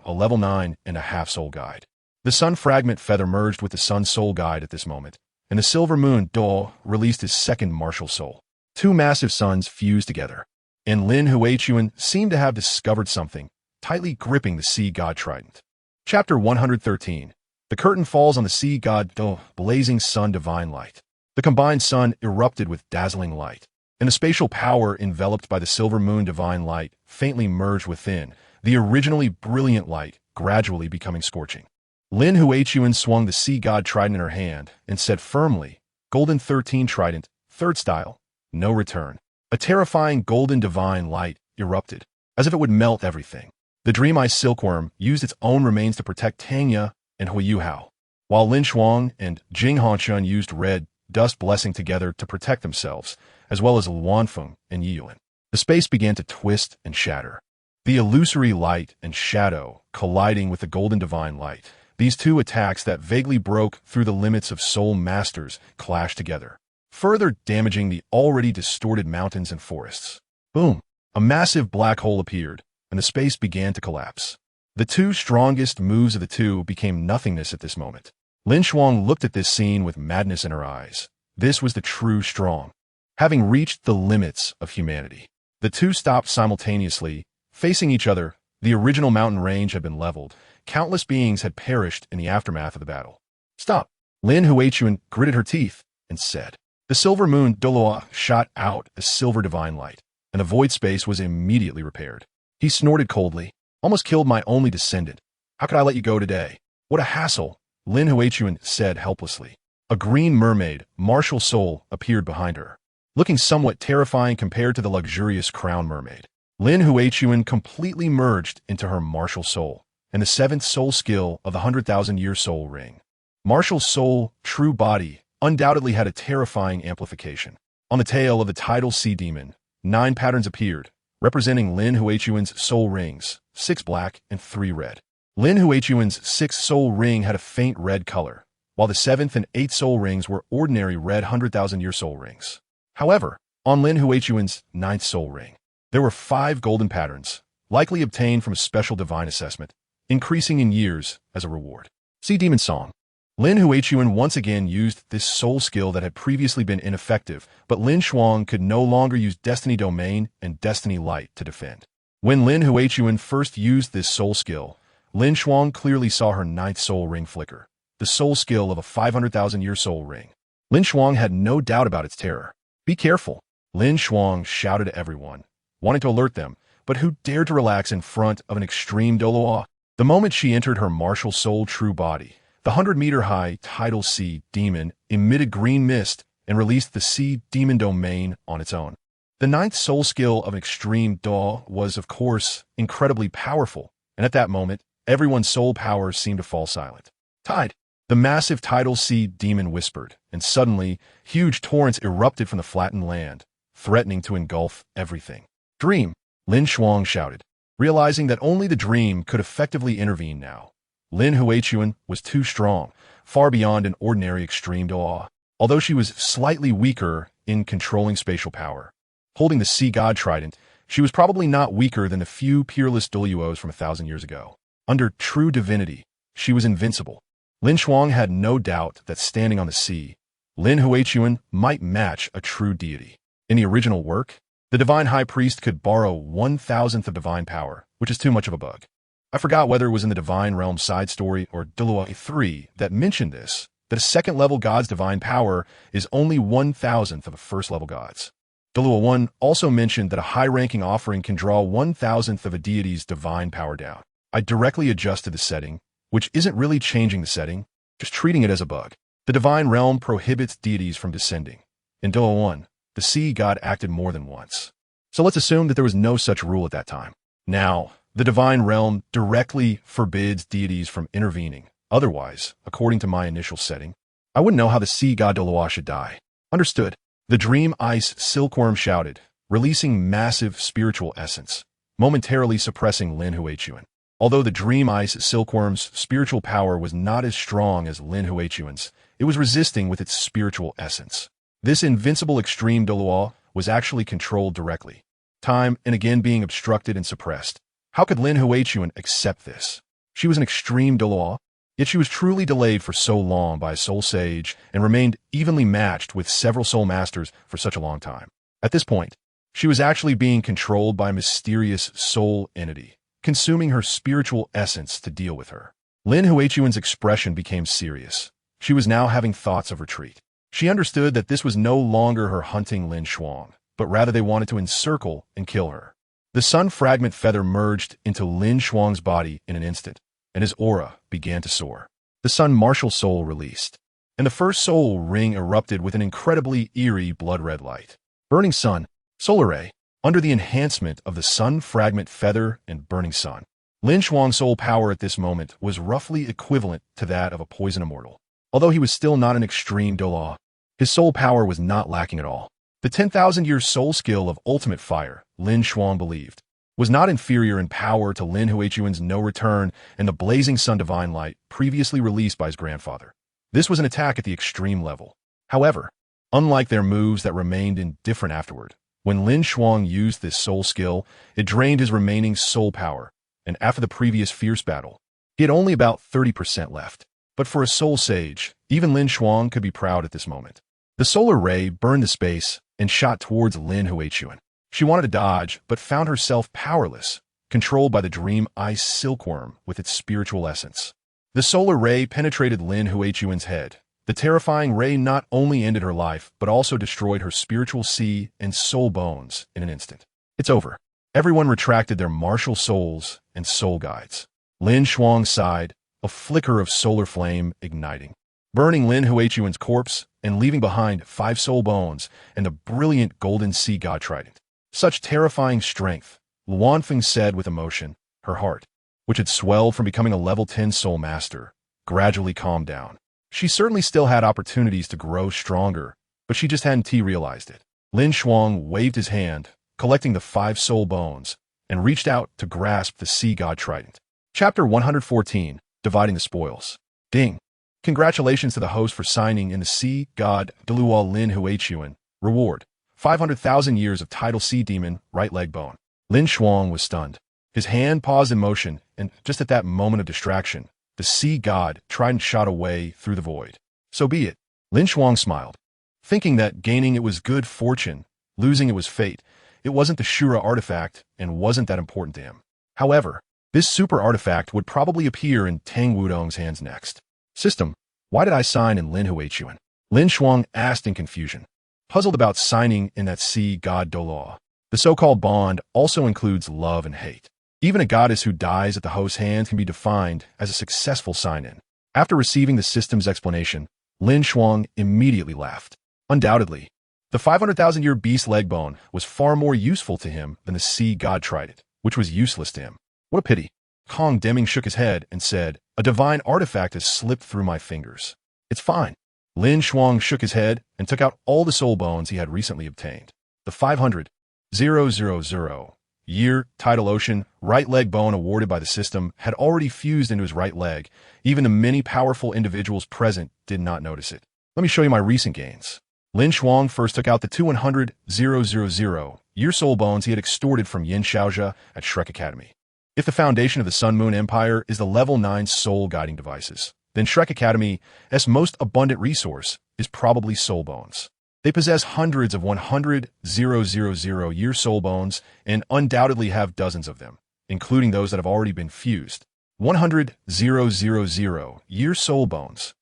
Speaker 1: a level 9.5 soul guide. The Sun Fragment Feather merged with the Sun Soul Guide at this moment, and the Silver Moon Douluo released his second martial soul. 2 massive suns fused together, and Lin Huichuan seemed to have discovered something, tightly gripping the Sea God Trident. Chapter 113. The curtain falls on the Sea God Douluo, blazing sun divine light. The combined sun erupted with dazzling light. and the spatial power enveloped by the silver moon divine light faintly merged within, the originally brilliant light gradually becoming scorching. Lin Huichuan swung the sea god trident in her hand and said firmly, "Golden 13 trident, third style, no return." A terrifying golden divine light erupted, as if it would melt everything. The Dream Eye Silkworm used its own remains to protect Tangya and Huiyuhao, while LinShuang and Jinghanshun used red dust blessing together to protect themselves, as well as Luanfeng and Yiyuan. The space began to twist and shatter. The illusory light and shadow colliding with the golden divine light. These two attacks that vaguely broke through the limits of soul masters clashed together, further damaging the already distorted mountains and forests. Boom! A massive black hole appeared, and the space began to collapse. The two strongest moves of the two became nothingness at this moment. LinShuang looked at this scene with madness in her eyes. This was the true strong. Having reached the limits of humanity, the two stopped simultaneously, facing each other. The original mountain range had been leveled. Countless beings had perished in the aftermath of the battle. "Stop!" Lin Huichuan gritted her teeth and said. The silver moon Douluo shot out a silver divine light, and the void space was immediately repaired. He snorted coldly. "Almost killed my only descendant. How could I let you go today? What a hassle," Lin Huichuan said helplessly. A green mermaid, martial soul, appeared behind her, looking somewhat terrifying compared to the luxurious crown mermaid. Lin Huichuan completely merged into her martial soul, and the seventh soul skill of the 100,000-year soul ring. Martial soul, true body, undoubtedly had a terrifying amplification. On the tail of the tidal sea demon, 9 patterns appeared, representing Lin Huichuan's soul rings, 6 black and 3 red. Lin Huichuan's 6th soul ring had a faint red color, while the 7th and 8th soul rings were ordinary red 100,000-year soul rings. However, on Lin Huichuan's 9th soul ring, there were 5 golden patterns, likely obtained from a special divine assessment, increasing in years as a reward. Sea Demon Song. Lin Huichuan once again used this soul skill that had previously been ineffective, but LinShuang could no longer use Destiny Domain and Destiny Light to defend. When Lin Huichuan first used this soul skill, LinShuang clearly saw her 9th soul ring flicker, the soul skill of a 500,000-year soul ring. LinShuang had no doubt about its terror. "Be careful," LinShuang shouted to everyone, wanting to alert them, but who dared to relax in front of an extreme Douluo? The moment she entered her martial soul true body, the 100-meter-high tidal sea demon emitted green mist and released the sea demon domain on its own. The 9th soul skill of an extreme Douluo was, of course, incredibly powerful, and at that moment, everyone's soul power seemed to fall silent. "Tide!" The massive tidal sea demon whispered, and suddenly, huge torrents erupted from the flattened land, threatening to engulf everything. "Dream!" LinShuang shouted, realizing that only the dream could effectively intervene now. Lin Huichuan was too strong, far beyond an ordinary extreme Douluo, although she was slightly weaker in controlling spatial power. Holding the sea god trident, she was probably not weaker than the few peerless Douluos from 1,000 years ago. Under true divinity, she was invincible. LinShuang had no doubt that standing on the sea, Lin Huichuan might match a true deity. In the original work, the divine high priest could borrow 1,000th of divine power, which is too much of a bug. I forgot whether it was in the Divine Realm side story or Douluo 3 that mentioned this, that a second-level god's divine power is only 1,000th of a first-level god's. Douluo 1 also mentioned that a high-ranking offering can draw 1,000th of a deity's divine power down. I directly adjusted the setting, which isn't really changing the setting, just treating it as a bug. The Divine Realm prohibits deities from descending. In Douluo 1, the sea god acted more than once. So let's assume that there was no such rule at that time. Now, the Divine Realm directly forbids deities from intervening. Otherwise, according to my initial setting, I wouldn't know how the sea god Douluo should die. Understood. The Dream Ice Silkworm shouted, releasing massive spiritual essence, momentarily suppressing Lin Huichuan. Although the Dream Ice Silkworm's spiritual power was not as strong as Lin Huichuan's, it was resisting with its spiritual essence. This invincible extreme Douluo was actually controlled directly, time and again being obstructed and suppressed. How could Lin Huichuan accept this? She was an extreme Douluo, yet she was truly delayed for so long by a soul sage and remained evenly matched with several soul masters for such a long time. At this point, she was actually being controlled by a mysterious soul entity, consuming her spiritual essence to deal with her. Lin Huichuan's expression became serious. She was now having thoughts of retreat. She understood that this was no longer her hunting LinShuang, but rather they wanted to encircle and kill her. The sun fragment feather merged into LinShuang's body in an instant, and his aura began to soar. The sun martial soul released, and the first soul ring erupted with an incredibly eerie blood-red light. Burning sun, solar ray, under the enhancement of the sun fragment feather and burning sun. LinShuang's soul power at this moment was roughly equivalent to that of a poison immortal. Although he was still not an extreme Douluo, his soul power was not lacking at all. The 10,000-year soul skill of ultimate fire, LinShuang believed, was not inferior in power to Lin Huichuan's No Return and the blazing sun divine light previously released by his grandfather. This was an attack at the extreme level. However, unlike their moves that remained indifferent afterward, when LinShuang used this soul skill, it drained his remaining soul power, and after the previous fierce battle, he had only about 30% left. But for a soul sage, even LinShuang could be proud at this moment. The solar ray burned the space and shot towards Lin Huichuan. She wanted to dodge, but found herself powerless, controlled by the dream ice silkworm with its spiritual essence. The solar ray penetrated Lin Huichuan's head. The terrifying ray not only ended her life, but also destroyed her spiritual sea and soul bones in an instant. It's over. Everyone retracted their martial souls and soul guides. LinShuang sighed, a flicker of solar flame igniting, burning Lin Huichuan's corpse and leaving behind 5 soul bones and the brilliant golden sea god trident. Such terrifying strength, Luanfeng said with emotion. Her heart, which had swelled from becoming a level 10 soul master, gradually calmed down. She certainly still had opportunities to grow stronger, but she just hadn't realized it. LinShuang waved his hand, collecting the 5 soul bones, and reached out to grasp the sea god trident. Chapter 114, Dividing the Spoils. Ding. Congratulations to the host for signing in the Sea God Douluo Lin Huichuan. Reward: 500,000 years of tidal sea demon, right leg bone. LinShuang was stunned. His hand paused in motion, and just at that moment of distraction, the sea god trident shot away through the void. So be it. LinShuang smiled, thinking that gaining it was good fortune, losing it was fate. It wasn't the Shura artifact and wasn't that important to him. However, this super artifact would probably appear in Tang Wudong's hands next. System, why did I sign in Lin Huichuan? LinShuang asked in confusion, puzzled about signing in that Sea God Douluo. The so-called bond also includes love and hate. Even a goddess who dies at the host's hands can be defined as a successful sign-in. After receiving the system's explanation, LinShuang immediately laughed. Undoubtedly, the 500,000-year beast leg bone was far more useful to him than the sea god trident, which was useless to him. What a pity. Kong Deming shook his head and said, a divine artifact has slipped through my fingers. It's fine. LinShuang shook his head and took out all the soul bones he had recently obtained. The 500,000-year tidal ocean right leg bone awarded by the system had already fused into his right leg. Even the many powerful individuals present did not notice it. Let me show you my recent gains. LinShuang first took out the 200,000-year soul bones he had extorted from Yin Shaozha at Shrek Academy. If the foundation of the Sun Moon Empire is the level 9 soul guiding devices, then Shrek Academy's most abundant resource is probably soul bones. They possess hundreds of 100,000-year soul bones and undoubtedly have dozens of them, including those that have already been fused. 100,000-year soul bones.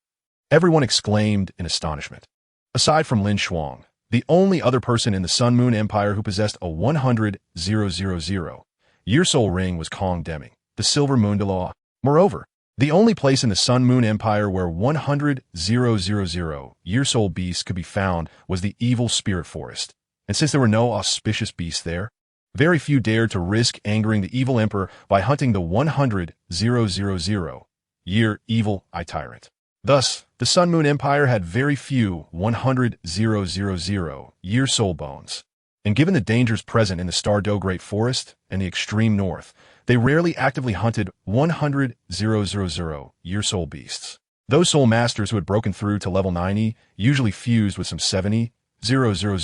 Speaker 1: Everyone exclaimed in astonishment. Aside from LinShuang, the only other person in the Sun Moon Empire who possessed a 100,000-year soul ring was Kong Deming, the Silver Moon Douluo. Moreover, the only place in the Sun Moon Empire where 100,000-year soul beasts could be found was the evil spirit forest. And since there were no auspicious beasts there, very few dared to risk angering the evil emperor by hunting the 100,000-year evil eye tyrant. Thus, the Sun Moon Empire had very few 100,000-year soul bones. And given the dangers present in the Stardow Great Forest and the extreme north, they rarely actively hunted 100,000-year soul beasts. Those soul masters who had broken through to level 90 usually fused with some 70,000 to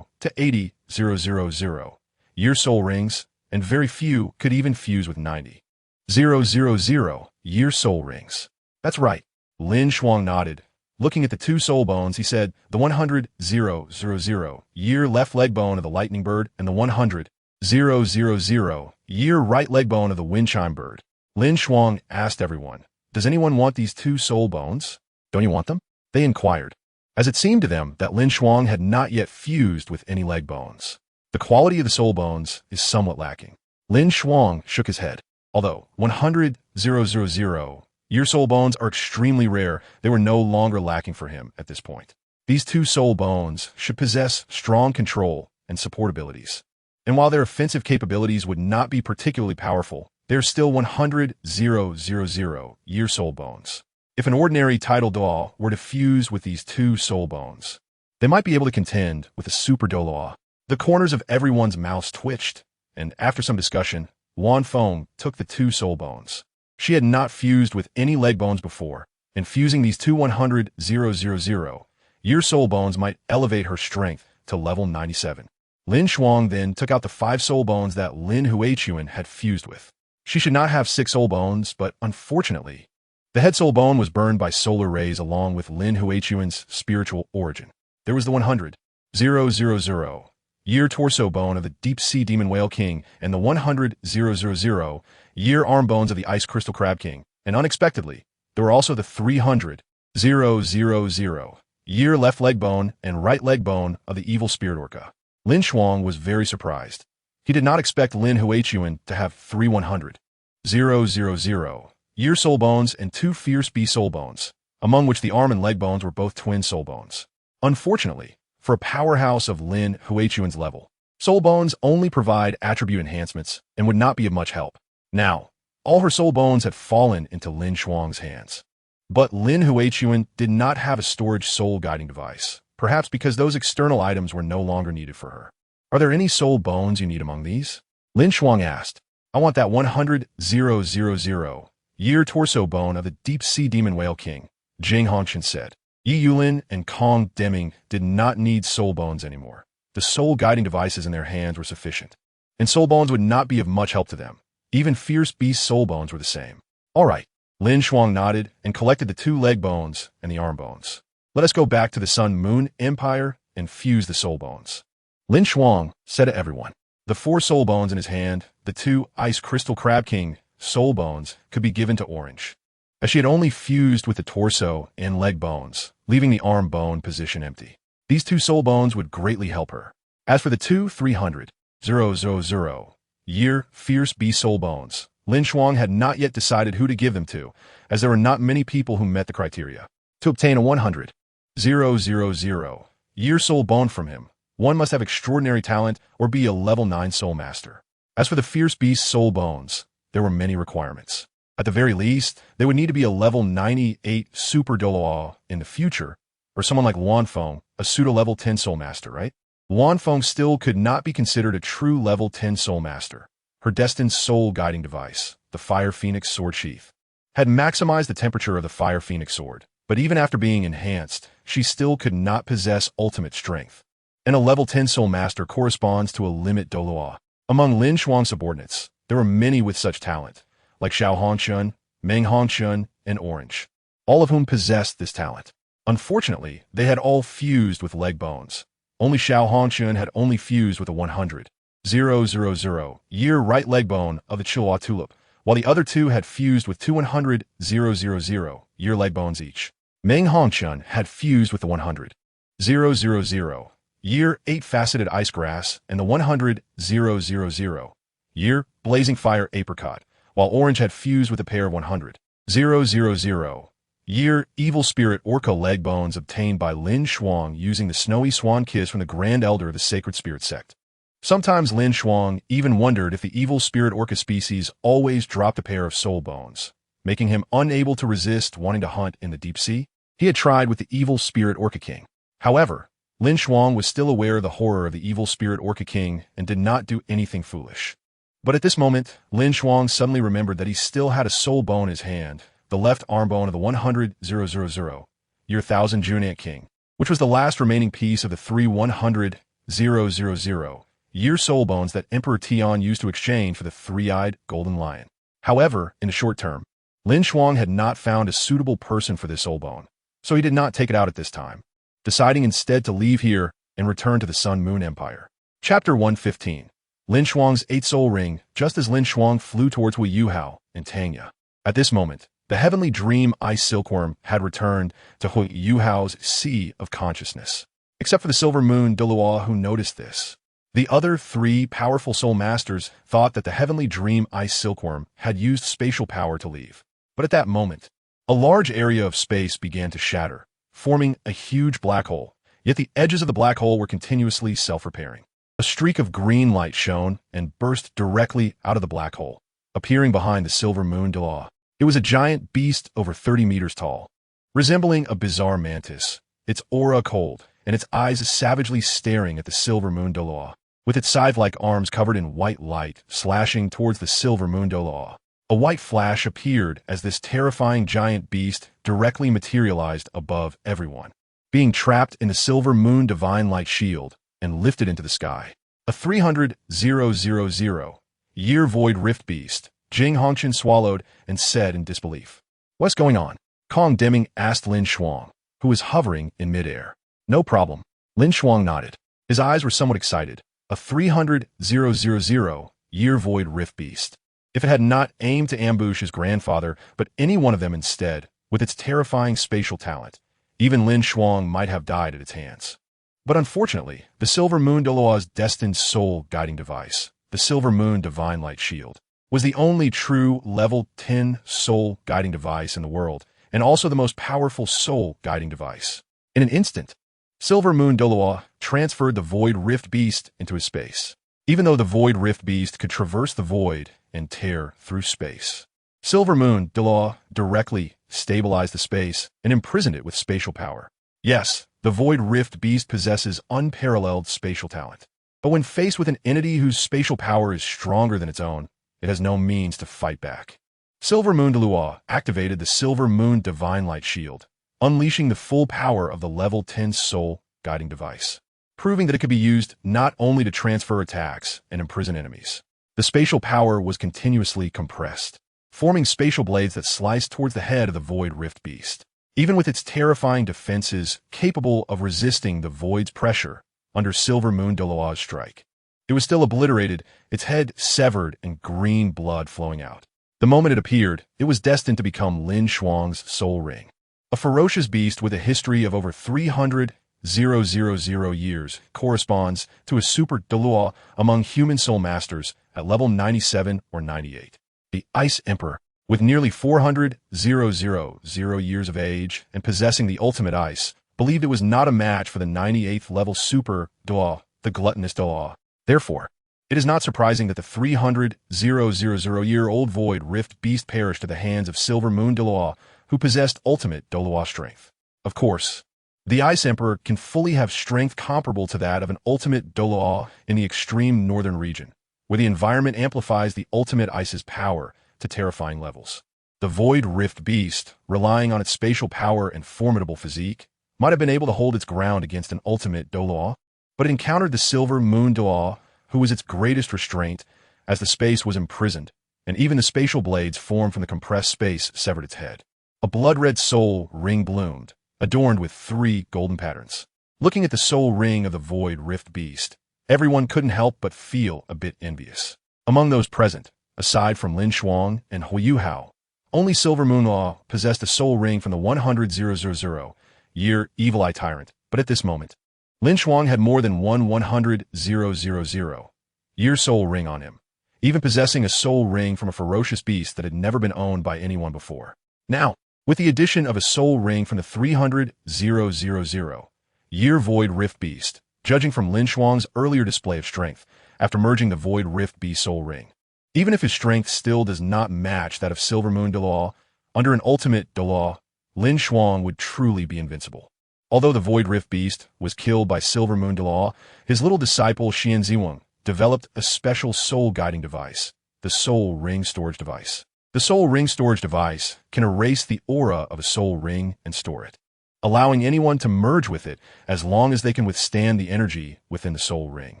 Speaker 1: 80,000-year soul rings, and very few could even fuse with 90,000-year soul rings. That's right. LinShuang nodded. Looking at the 2 soul bones, he said, the 100,000-year left leg bone of the lightning bird and the 100,000-year right leg bone of the wind chime bird. LinShuang asked everyone, does anyone want these 2 soul bones? Don't you want them? They inquired, as it seemed to them that LinShuang had not yet fused with any leg bones. The quality of the soul bones is somewhat lacking. LinShuang shook his head. Although 100,000-year soul bones are extremely rare, they were no longer lacking for him at this point. These two soul bones should possess strong control and support abilities. And while their offensive capabilities would not be particularly powerful, they are still 100,000-year soul bones. If an ordinary tidal Douluo were to fuse with these two soul bones, they might be able to contend with a super Douluo. The corners of everyone's mouths twitched, and after some discussion, Wang Dong took the two soul bones. She had not fused with any leg bones before, and fusing these two 100,000-year soul bones might elevate her strength to level 97. LinShuang then took out the 5 soul bones that DaiYueheng had fused with. She should not have 6 soul bones, but unfortunately, the head soul bone was burned by solar rays along with DaiYueheng's spiritual origin. There was the 100,000-year torso bone of the deep-sea demon whale king and the 100,000-year arm bones of the ice crystal crab king, and unexpectedly, there were also the 300,000-year left leg bone and right leg bone of the evil spirit orca. LinShuang was very surprised. He did not expect DaiYueheng to have 3 100,000-year soul bones and 2 fierce beast soul bones, among which the arm and leg bones were both twin soul bones. Unfortunately, for a powerhouse of DaiYueheng's level, soul bones only provide attribute enhancements and would not be of much help. Now, all her soul bones had fallen into LinShuang's hands. But DaiYueheng did not have a storage soul guiding device, perhaps because those external items were no longer needed for her. Are there any soul bones you need among these? LinShuang asked. I want that 100,000-year torso bone of the deep-sea demon whale king, Jing Hongshan said. Yulin and Kong Deming did not need soul bones anymore. The soul guiding devices in their hands were sufficient, and soul bones would not be of much help to them. Even fierce beast soul bones were the same. All right. LinShuang nodded and collected the 2 leg bones and the arm bones. Let us go back to the Sun Moon Empire and fuse the soul bones. LinShuang said to everyone. The 4 soul bones in his hand, the 2 Ice Crystal Crab King soul bones, could be given to Orange, as she had only fused with the torso and leg bones, leaving the arm bone position empty. These 2 soul bones would greatly help her. As for the 2 300,000-year fierce beast soul bones, LinShuang had not yet decided who to give them to, as there were not many people who met the criteria. To obtain a 100,000-year soul bone from him, one must have extraordinary talent or be a level 9 soul master. As for the fierce beast soul bones, there were many requirements. At the very least, they would need to be a level 98 super Douluo in the future, or someone like Wang Dong, a pseudo-level 10 soul master, right? Wang Dong still could not be considered a true level 10 soul master. Her destined soul guiding device, the Fire Phoenix sword sheath, had maximized the temperature of the Fire Phoenix sword, but even after being enhanced, she still could not possess ultimate strength. And a level 10 soul master corresponds to a limit Douluo. Among LinShuang's subordinates, there were many with such talent, like Xiao Hongshun, Meng Hongshun, and Orange, all of whom possessed this talent. Unfortunately, they had all fused with leg bones. Only Xiao Hongshun had only fused with a 100,000-year right leg bone of the Chilhua tulip, while the other 2 had fused with 2 100,000-year leg bones each. Meng Hongshun had fused with the 100,000-year 8-faceted ice grass and the 100,000-year blazing fire apricot, while Orange had fused with a pair of 100,000-year evil spirit orca leg bones obtained by LinShuang using the snowy swan kiss from the Grand Elder of the Sacred Spirit Sect. Sometimes LinShuang even wondered if the evil spirit orca species always dropped a pair of soul bones, making him unable to resist wanting to hunt in the deep sea. He had tried with the evil spirit orca king. However, LinShuang was still aware of the horror of the evil spirit orca king and did not do anything foolish. But at this moment, LinShuang suddenly remembered that he still had a soul bone in his hand, the left arm bone of the 100,000-year Thousand Junant King, which was the last remaining piece of the 3 100,000-year soul bones that Emperor Tian used to exchange for the 3-eyed golden lion. However, in the short term, LinShuang had not found a suitable person for this soul bone, so he did not take it out at this time, deciding instead to leave here and return to the Sun Moon Empire. Chapter 115. LinShuang's 8 soul ring, just as LinShuang flew towards Huiyuhao and Tangya. At this moment, the heavenly dream ice silkworm had returned to Huiyuhao's sea of consciousness. Except for the silver Moon Douluo who noticed this. The other three powerful soul masters thought that the heavenly dream ice silkworm had used spatial power to leave. But at that moment, a large area of space began to shatter, forming a huge black hole, yet the edges of the black hole were continuously self-repairing. A streak of green light shone and burst directly out of the black hole, appearing behind the silver Moon Douluo. It was a giant beast over 30 meters tall, resembling a bizarre mantis, its aura cold, and its eyes savagely staring at the silver Moon Douluo, with its scythe-like arms covered in white light slashing towards the silver Moon Douluo. A white flash appeared as this terrifying giant beast directly materialized above everyone, being trapped in the silver moon divine light shield and lifted into the sky. A 300,000-year void rift beast, Jing Hongchen swallowed and said in disbelief. "What's going on?" Kong Deming asked LinShuang, who was hovering in midair. "No problem." LinShuang nodded. His eyes were somewhat excited. A 300,000-year void rift beast. If it had not aimed to ambush his grandfather, but any one of them instead, with its terrifying spatial talent, even LinShuang might have died at its hands. But unfortunately, the Silver Moon Douluo's destined soul guiding device, the Silver Moon Divine Light Shield, was the only true level 10 soul guiding device in the world, and also the most powerful soul guiding device. In an instant, Silver Moon Douluo transferred the Void Rift Beast into his space. Even though the Void Rift Beast could traverse the void and tear through space, Silver Moon Douluo directly stabilized the space and imprisoned it with spatial power. Yes, the Void Rift Beast possesses unparalleled spatial talent. But when faced with an entity whose spatial power is stronger than its own, it has no means to fight back. Silver Moon Douluo activated the Silver Moon Divine Light Shield, unleashing the full power of the level 10 soul guiding device, proving that it could be used not only to transfer attacks and imprison enemies. The spatial power was continuously compressed, forming spatial blades that sliced towards the head of the Void Rift Beast. Even with its terrifying defenses capable of resisting the void's pressure under Silver Moon Douluo's strike, it was still obliterated, its head severed and green blood flowing out. The moment it appeared, it was destined to become LinShuang's soul ring. A ferocious beast with a history of over 300,000 years corresponds to a super Douluo among human soul masters at level 97 or 98. The Ice Emperor, with nearly 400,000 years of age and possessing the ultimate ice, believed it was not a match for the 98th level super Douluo, the gluttonous Douluo. Therefore, it is not surprising that the 300,000-year-old Void Rift Beast perished at the hands of Silver Moon Douluo, who possessed ultimate Douluo strength. Of course, the Ice Emperor can fully have strength comparable to that of an ultimate Douluo in the extreme northern region, where the environment amplifies the ultimate ice's power to terrifying levels. The Void Rift Beast, relying on its spatial power and formidable physique, might have been able to hold its ground against an ultimate Douluo, but it encountered the Silver Moon Douluo, who was its greatest restraint, as the space was imprisoned, and even the spatial blades formed from the compressed space severed its head. A blood-red soul ring bloomed, adorned with 3 golden patterns. Looking at the soul ring of the Void Rift Beast, everyone couldn't help but feel a bit envious. Among those present, aside from LinShuang and Huiyuhao, only Silver Moon Douluo possessed a soul ring from the 100,000-year Evil Eye Tyrant, but at this moment, LinShuang had more than one 100,000-year soul ring on him, even possessing a soul ring from a ferocious beast that had never been owned by anyone before. Now, with the addition of a soul ring from the 300,000-year Void Rift Beast, judging from LinShuang's earlier display of strength after merging the Void Rift Beast soul ring, even if his strength still does not match that of Silver Moon Douluo, under an ultimate Douluo, LinShuang would truly be invincible. Although the Void Rift Beast was killed by Silver Moon Douluo, his little disciple DaiYueheng developed a special soul guiding device, the Soul Ring Storage Device. The Soul Ring Storage Device can erase the aura of a soul ring and store it, allowing anyone to merge with it as long as they can withstand the energy within the soul ring.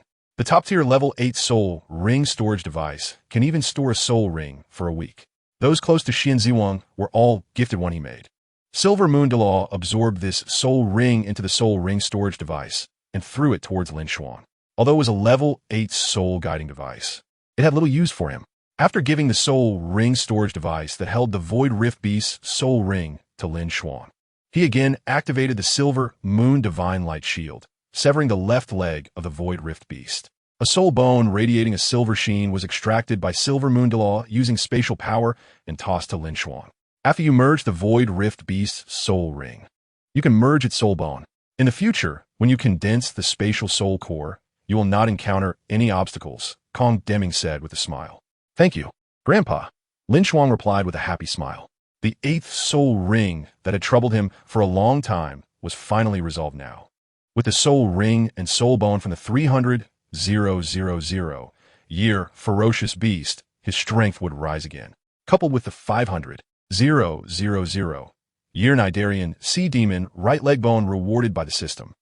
Speaker 1: The top-tier level 8 Soul Ring Storage Device can even store a soul ring for a week. Those close to DaiYueheng were all gifted one he made. Silver Moon Douluo absorbed this soul ring into the Soul Ring Storage Device and threw it towards LinShuang. Although it was a level 8 soul guiding device, it had little use for him. After giving the Soul Ring Storage Device that held the Void Rift Beast's soul ring to LinShuang, he again activated the Silver Moon Divine Light Shield, severing the left leg of the Void Rift Beast. A soul bone radiating a silver sheen was extracted by Silver Moon Douluo using spatial power and tossed to LinShuang. After you merge the Void Rift Beast's soul ring, you can merge its soul bone. In the future, when you condense the spatial soul core, you will not encounter any obstacles, Kong Deming said with a smile. Thank you, Grandpa. LinShuang replied with a happy smile. The eighth soul ring that had troubled him for a long time was finally resolved now. With the soul ring and soul bone from the 300,000 year ferocious beast, his strength would rise again. Coupled with the 500,000 year Nidarian sea demon right leg bone rewarded by the system,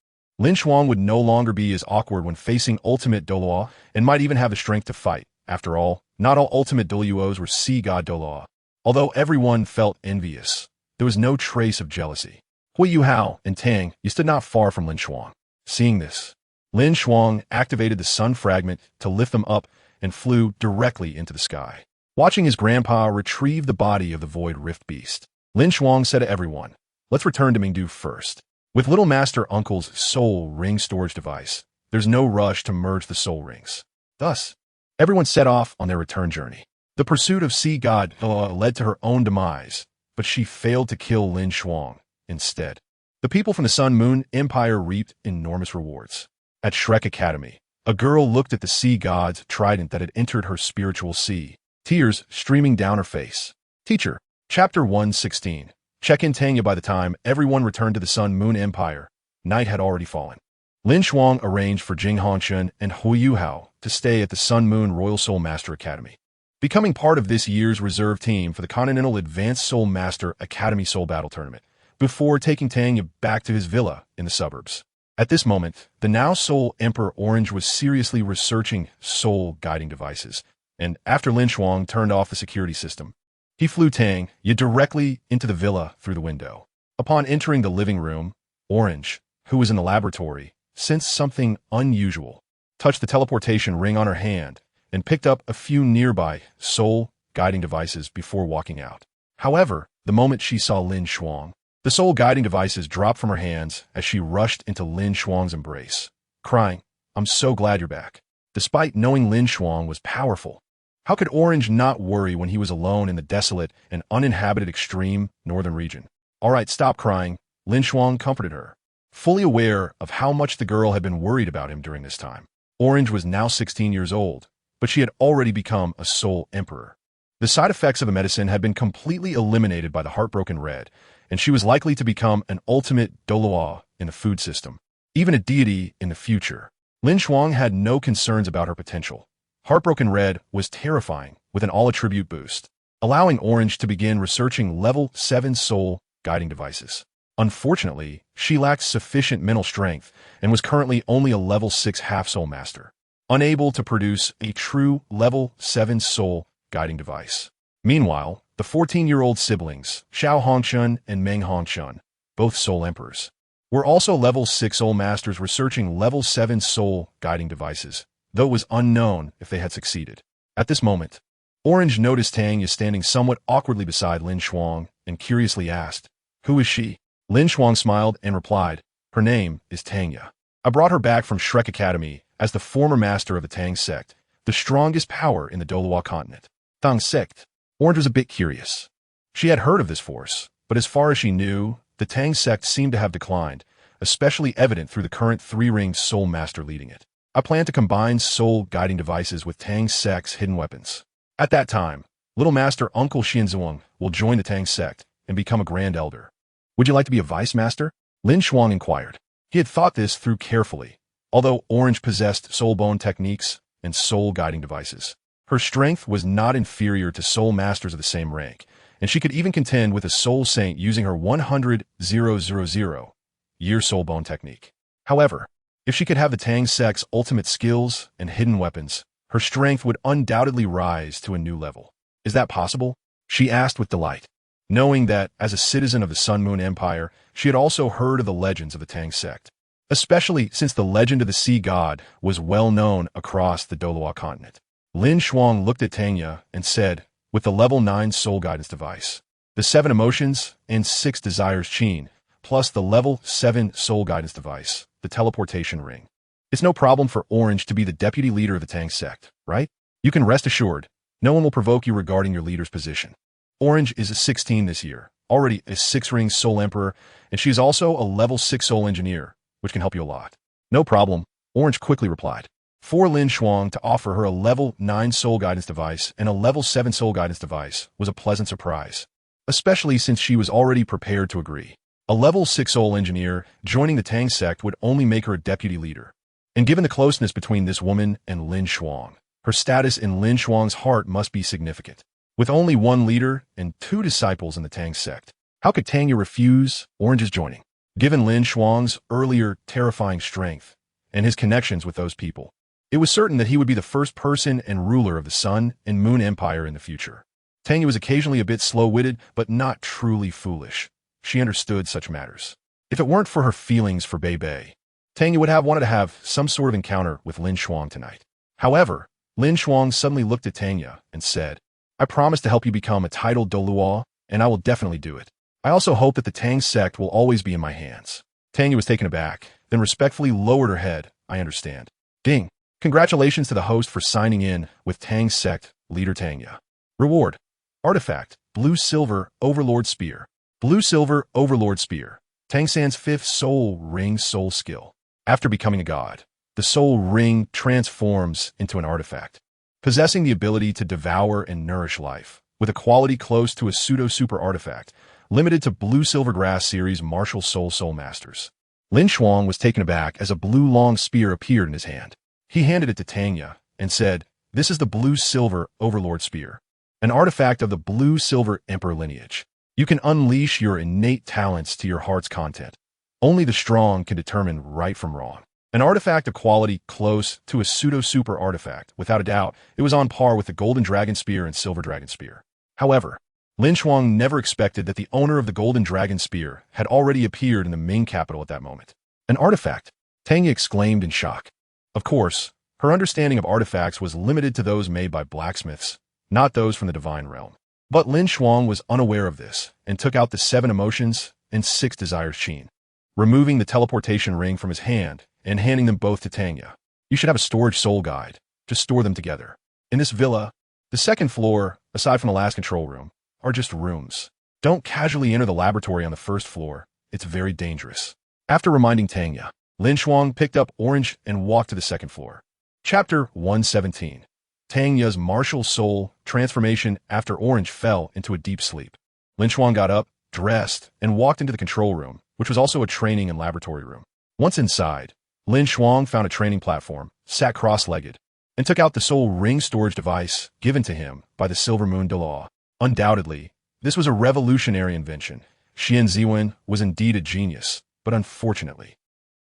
Speaker 1: LinShuang would no longer be as awkward when facing ultimate Douluo and might even have the strength to fight. After all, not all ultimate Douluos were Sea God Douluo. Although everyone felt envious, there was no trace of jealousy. DaiYueheng and Tang Ye stood not far from LinShuang. Seeing this, LinShuang activated the sun fragment to lift them up and flew directly into the sky. Watching his grandpa retrieve the body of the Void Rift Beast, LinShuang said to everyone, "Let's return to Mingdu first." With Little Master Uncle's soul ring storage device, there's no rush to merge the soul rings. Thus, everyone set off on their return journey. The pursuit of Sea God Douluo led to her own demise, but she failed to kill LinShuang. Instead, the people from the Sun Moon Empire reaped enormous rewards. At Shrek Academy, a girl looked at the sea god's trident that had entered her spiritual sea, tears streaming down her face. Teacher, Chapter 116. Check in Tang Ye. By the time everyone returned to the Sun Moon Empire, night had already fallen. LinShuang arranged for Jing Hongshun and DaiYueheng to stay at the Sun Moon Royal Soul Master Academy, becoming part of this year's reserve team for the Continental Advanced Soul Master Academy Soul Battle Tournament, before taking Tang Ye back to his villa in the suburbs. At this moment, the now Soul Emperor Orange was seriously researching soul guiding devices, and after LinShuang turned off the security system, he flew Tang Ye directly into the villa through the window. Upon entering the living room, Orange, who was in the laboratory, sensed something unusual, touched the teleportation ring on her hand, and picked up a few nearby soul guiding devices before walking out. However, the moment she saw LinShuang, the soul guiding devices dropped from her hands as she rushed into LinShuang's embrace, crying, "I'm so glad you're back." Despite knowing LinShuang was powerful, how could Orange not worry when he was alone in the desolate and uninhabited extreme northern region? "All right, stop crying," LinShuang comforted her, fully aware of how much the girl had been worried about him during this time. Orange was now 16 years old, but she had already become a soul emperor. The side effects of the medicine had been completely eliminated by the Heartbroken Red, and she was likely to become an ultimate Douluo in the food system, even a deity in the future. LinShuang had no concerns about her potential. Heartbroken Red was terrifying with an all-attribute boost, allowing Orange to begin researching level 7 soul guiding devices. Unfortunately, she lacked sufficient mental strength and was currently only a level 6 half-soul master, unable to produce a true level 7 soul guiding device. Meanwhile, the 14-year-old siblings, Xiao Hongshun and Meng Hongshun, both soul emperors, were also level 6 soul masters researching level 7 soul guiding devices, though it was unknown if they had succeeded. At this moment, Orange noticed Tang Ye standing somewhat awkwardly beside LinShuang and curiously asked, "Who is she?" LinShuang smiled and replied, "Her name is Tang Ye. I brought her back from Shrek Academy as the former master of the Tang sect, the strongest power in the Douluo Continent." Tang sect. Orange was a bit curious. She had heard of this force, but as far as she knew, the Tang sect seemed to have declined, especially evident through the current 3-ringed soul master leading it. "I plan to combine soul guiding devices with Tang sect's hidden weapons. At that time, Little Master Uncle Xianzhuang will join the Tang sect and become a Grand Elder. Would you like to be a Vice Master?" LinShuang inquired. He had thought this through carefully, although Orange possessed soul bone techniques and soul guiding devices. Her strength was not inferior to soul masters of the same rank, and she could even contend with a soul saint using her 100,000 year soul bone technique. However, if she could have the Tang sect's ultimate skills and hidden weapons, her strength would undoubtedly rise to a new level. "Is that possible?" she asked with delight, knowing that, as a citizen of the Sun Moon Empire, she had also heard of the legends of the Tang sect, especially since the legend of the sea god was well known across the Douluo Continent. LinShuang looked at Tang Ye and said, "With the level 9 soul guidance device, the 7 emotions and 6 desires Qin, plus the level 7 soul guidance device, the teleportation ring, It's no problem for Orange to be the deputy leader of the Tang sect, right? You can rest assured, no one will provoke you regarding your leader's position. Orange is a 16 this year, already a 6-ring Soul Emperor, and she is also a level 6 Soul Engineer, which can help you a lot. No problem, Orange quickly replied. For LinShuang to offer her a level 9 Soul Guidance device and a level 7 Soul Guidance device was a pleasant surprise, especially since she was already prepared to agree. A level 6 Soul Engineer joining the Tang sect would only make her a deputy leader. And given the closeness between this woman and LinShuang, her status in LinShuang's heart must be significant. With only one leader and 2 disciples in the Tang sect, how could Tang Ye refuse Orange's joining? Given LinShuang's earlier terrifying strength and his connections with those people, it was certain that he would be the first person and ruler of the Sun and Moon Empire in the future. Tang Ye was occasionally a bit slow-witted, but not truly foolish. She understood such matters. If it weren't for her feelings for Bei, Tang Ye would have wanted to have some sort of encounter with LinShuang tonight. However, LinShuang suddenly looked at Tang Ye and said, I promise to help you become a titled Douluo, and I will definitely do it. I also hope that the Tang sect will always be in my hands. Tang Ye was taken aback, then respectfully lowered her head. I understand. Ding. Congratulations to the host for signing in with Tang sect leader Tang Ye. Reward. Artifact. Blue-Silver Overlord Spear. Blue-Silver Overlord Spear. Tang San's 5th Soul Ring Soul Skill. After becoming a god, the Soul Ring transforms into an artifact, possessing the ability to devour and nourish life, with a quality close to a pseudo-super artifact, limited to Blue-Silver Grass series Martial Soul Masters. LinShuang was taken aback as a blue long spear appeared in his hand. He handed it to Tang Ye and said, This is the Blue-Silver Overlord Spear, an artifact of the Blue-Silver Emperor lineage. You can unleash your innate talents to your heart's content. Only the strong can determine right from wrong. An artifact of quality close to a pseudo-super artifact, without a doubt, it was on par with the Golden Dragon Spear and Silver Dragon Spear. However, LinShuang never expected that the owner of the Golden Dragon Spear had already appeared in the Ming capital at that moment. An artifact? Tang Ye exclaimed in shock. Of course, her understanding of artifacts was limited to those made by blacksmiths, not those from the divine realm. But LinShuang was unaware of this and took out the 7 emotions and 6 desires Qin, removing the teleportation ring from his hand and handing them both to Tang Ye. You should have a storage soul guide. Just store them together. In this villa, the 2nd floor, aside from the last control room, are just rooms. Don't casually enter the laboratory on the 1st floor. It's very dangerous. After reminding Tang Ye, LinShuang picked up Orange and walked to the 2nd floor. Chapter 117. Tang Ye's martial soul transformation after Orange fell into a deep sleep. LinShuang got up, dressed, and walked into the control room, which was also a training and laboratory room. Once inside, LinShuang found a training platform, sat cross-legged, and took out the soul ring storage device given to him by the Silver Moon Douluo. Undoubtedly, this was a revolutionary invention. Xian Ziwen was indeed a genius, but unfortunately,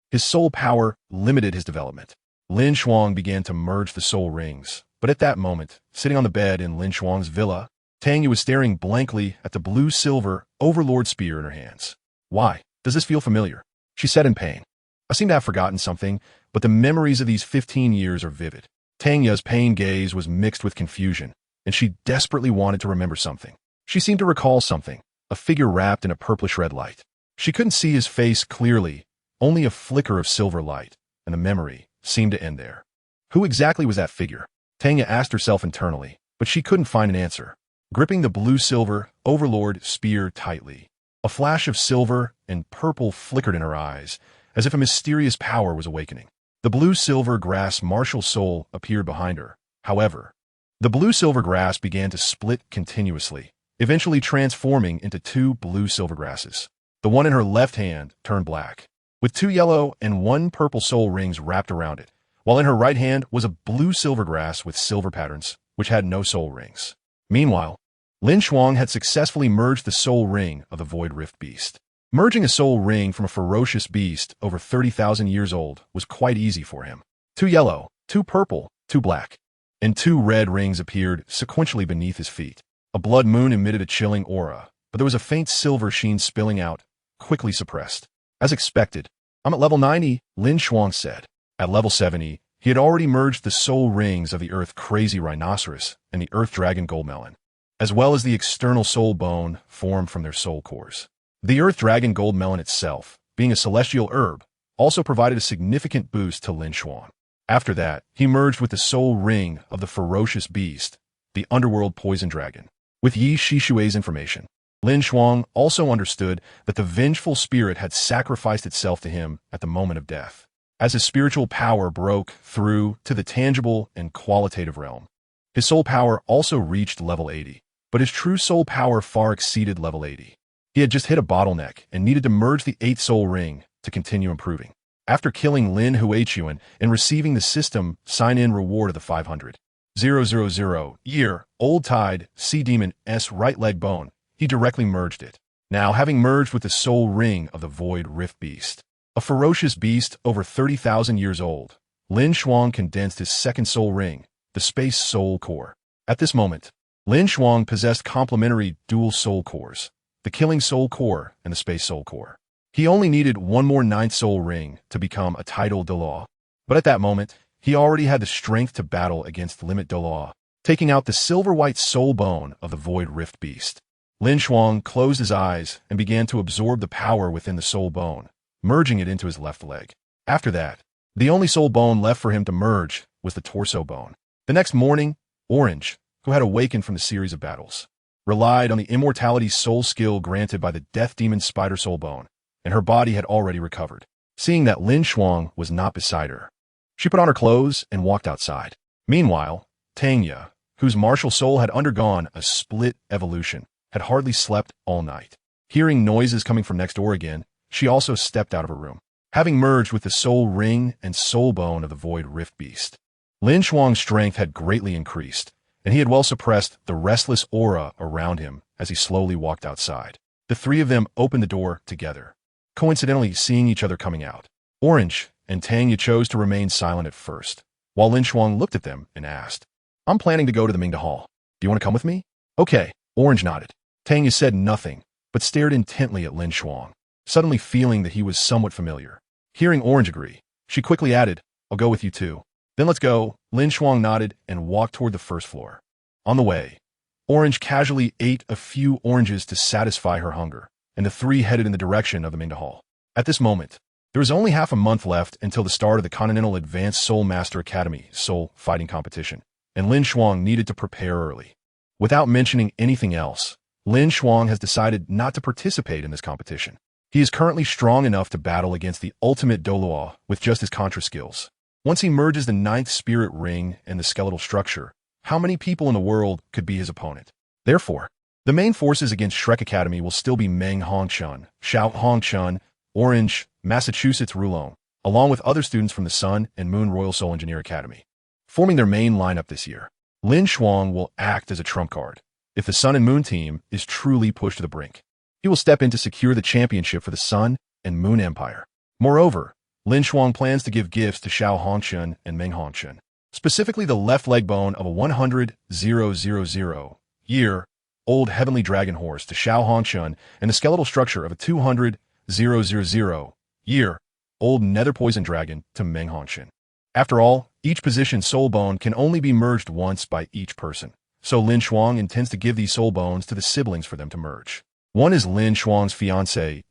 Speaker 1: his soul power limited his development. LinShuang began to merge the soul rings, but at that moment, sitting on the bed in LinShuang's villa, Tang Ye was staring blankly at the blue-silver Overlord Spear in her hands. Why? Does this feel familiar? She said in pain. I seem to have forgotten something, but the memories of these 15 years are vivid. Tang Ye's pained gaze was mixed with confusion, and she desperately wanted to remember something. She seemed to recall something, a figure wrapped in a purplish-red light. She couldn't see his face clearly, only a flicker of silver light, and the memory seemed to end there. Who exactly was that figure? Tang Ye asked herself internally, but she couldn't find an answer. Gripping the blue-silver Overlord Spear tightly, a flash of silver and purple flickered in her eyes, as if a mysterious power was awakening. The blue-silver grass martial soul appeared behind her. However, the blue-silver grass began to split continuously, eventually transforming into 2 blue-silver grasses. The one in her left hand turned black, with 2 yellow and 1 purple soul rings wrapped around it, while in her right hand was a blue-silver grass with silver patterns, which had no soul rings. Meanwhile, LinShuang had successfully merged the soul ring of the Void Rift Beast. Merging a soul ring from a ferocious beast over 30,000 years old was quite easy for him. 2 yellow, 2 purple, 2 black, and 2 red rings appeared sequentially beneath his feet. A blood moon emitted a chilling aura, but there was a faint silver sheen spilling out, quickly suppressed. As expected, I'm at level 90, LinShuang said. At level 70, he had already merged the soul rings of the Earth Crazy Rhinoceros and the Earth Dragon Goldmelon, as well as the external soul bone formed from their soul cores. The Earth Dragon Goldmelon itself, being a celestial herb, also provided a significant boost to LinShuang. After that, he merged with the soul ring of the ferocious beast, the underworld poison dragon. With Ye Xishui's information, LinShuang also understood that the vengeful spirit had sacrificed itself to him at the moment of death. As his spiritual power broke through to the tangible and qualitative realm, his soul power also reached level 80, but his true soul power far exceeded level 80. He had just hit a bottleneck and needed to merge the 8th soul ring to continue improving. After killing Lin Huachuan and receiving the system sign-in reward of the 500,000-year-old Tide Sea Demon's right leg bone, he directly merged it. Now, having merged with the soul ring of the Void Rift Beast, a ferocious beast over 30,000 years old, LinShuang condensed his second soul ring, the Space Soul Core. At this moment, LinShuang possessed complementary dual soul cores, the Killing Soul Core and the Space Soul Core. He only needed one more 9th soul ring to become a title Douluo. But at that moment, he already had the strength to battle against Limit Douluo, taking out the silver-white soul bone of the Void Rift Beast. LinShuang closed his eyes and began to absorb the power within the soul bone, merging it into his left leg. After that, the only soul bone left for him to merge was the torso bone. The next morning, Orange, who had awakened from the series of battles, relied on the immortality soul skill granted by the Death Demon Spider Soul Bone, and her body had already recovered. Seeing that LinShuang was not beside her, she put on her clothes and walked outside. Meanwhile, Tanya, whose martial soul had undergone a split evolution, had hardly slept all night. Hearing noises coming from next door again, she also stepped out of her room. Having merged with the soul ring and soul bone of the Void Rift Beast, LinShuang's strength had greatly increased, and he had well suppressed the restless aura around him as he slowly walked outside. The three of them opened the door together, coincidentally seeing each other coming out. Orange and Tanya chose to remain silent at first, while LinShuang looked at them and asked, "I'm planning to go to the Mingda Hall. Do you want to come with me?" "Okay," Orange nodded. Tanya said nothing, but stared intently at LinShuang, suddenly feeling that he was somewhat familiar. Hearing Orange agree, she quickly added, "I'll go with you too." "Then let's go." LinShuang nodded and walked toward the first floor. On the way, Orange casually ate a few oranges to satisfy her hunger, and the three headed in the direction of the Mingda Hall. At this moment, there was only half a month left until the start of the Continental Advanced Soul Master Academy Soul Fighting Competition, and LinShuang needed to prepare early. Without mentioning anything else, LinShuang has decided not to participate in this competition. He is currently strong enough to battle against the ultimate Douluo with just his contra skills. Once he merges the 9th spirit ring and the skeletal structure, how many people in the world could be his opponent? Therefore, the main forces against Shrek Academy will still be Meng Hongchun, Xiao Hongchun, Orange, Massachusetts Rulong, along with other students from the Sun and Moon Royal Soul Engineer Academy. Forming their main lineup this year, LinShuang will act as a trump card. If the Sun and Moon team is truly pushed to the brink, he will step in to secure the championship for the Sun and Moon Empire. Moreover, LinShuang plans to give gifts to Xiao Hongchun and Meng Hongchun, specifically the left leg bone of a 100,000-year-old heavenly dragon horse to Xiao Hongchun and the skeletal structure of a 200,000-year-old nether poison dragon to Meng Hongchun. After all, each position soul bone can only be merged once by each person, so LinShuang intends to give these soul bones to the siblings for them to merge. One is LinShuang's fiancée,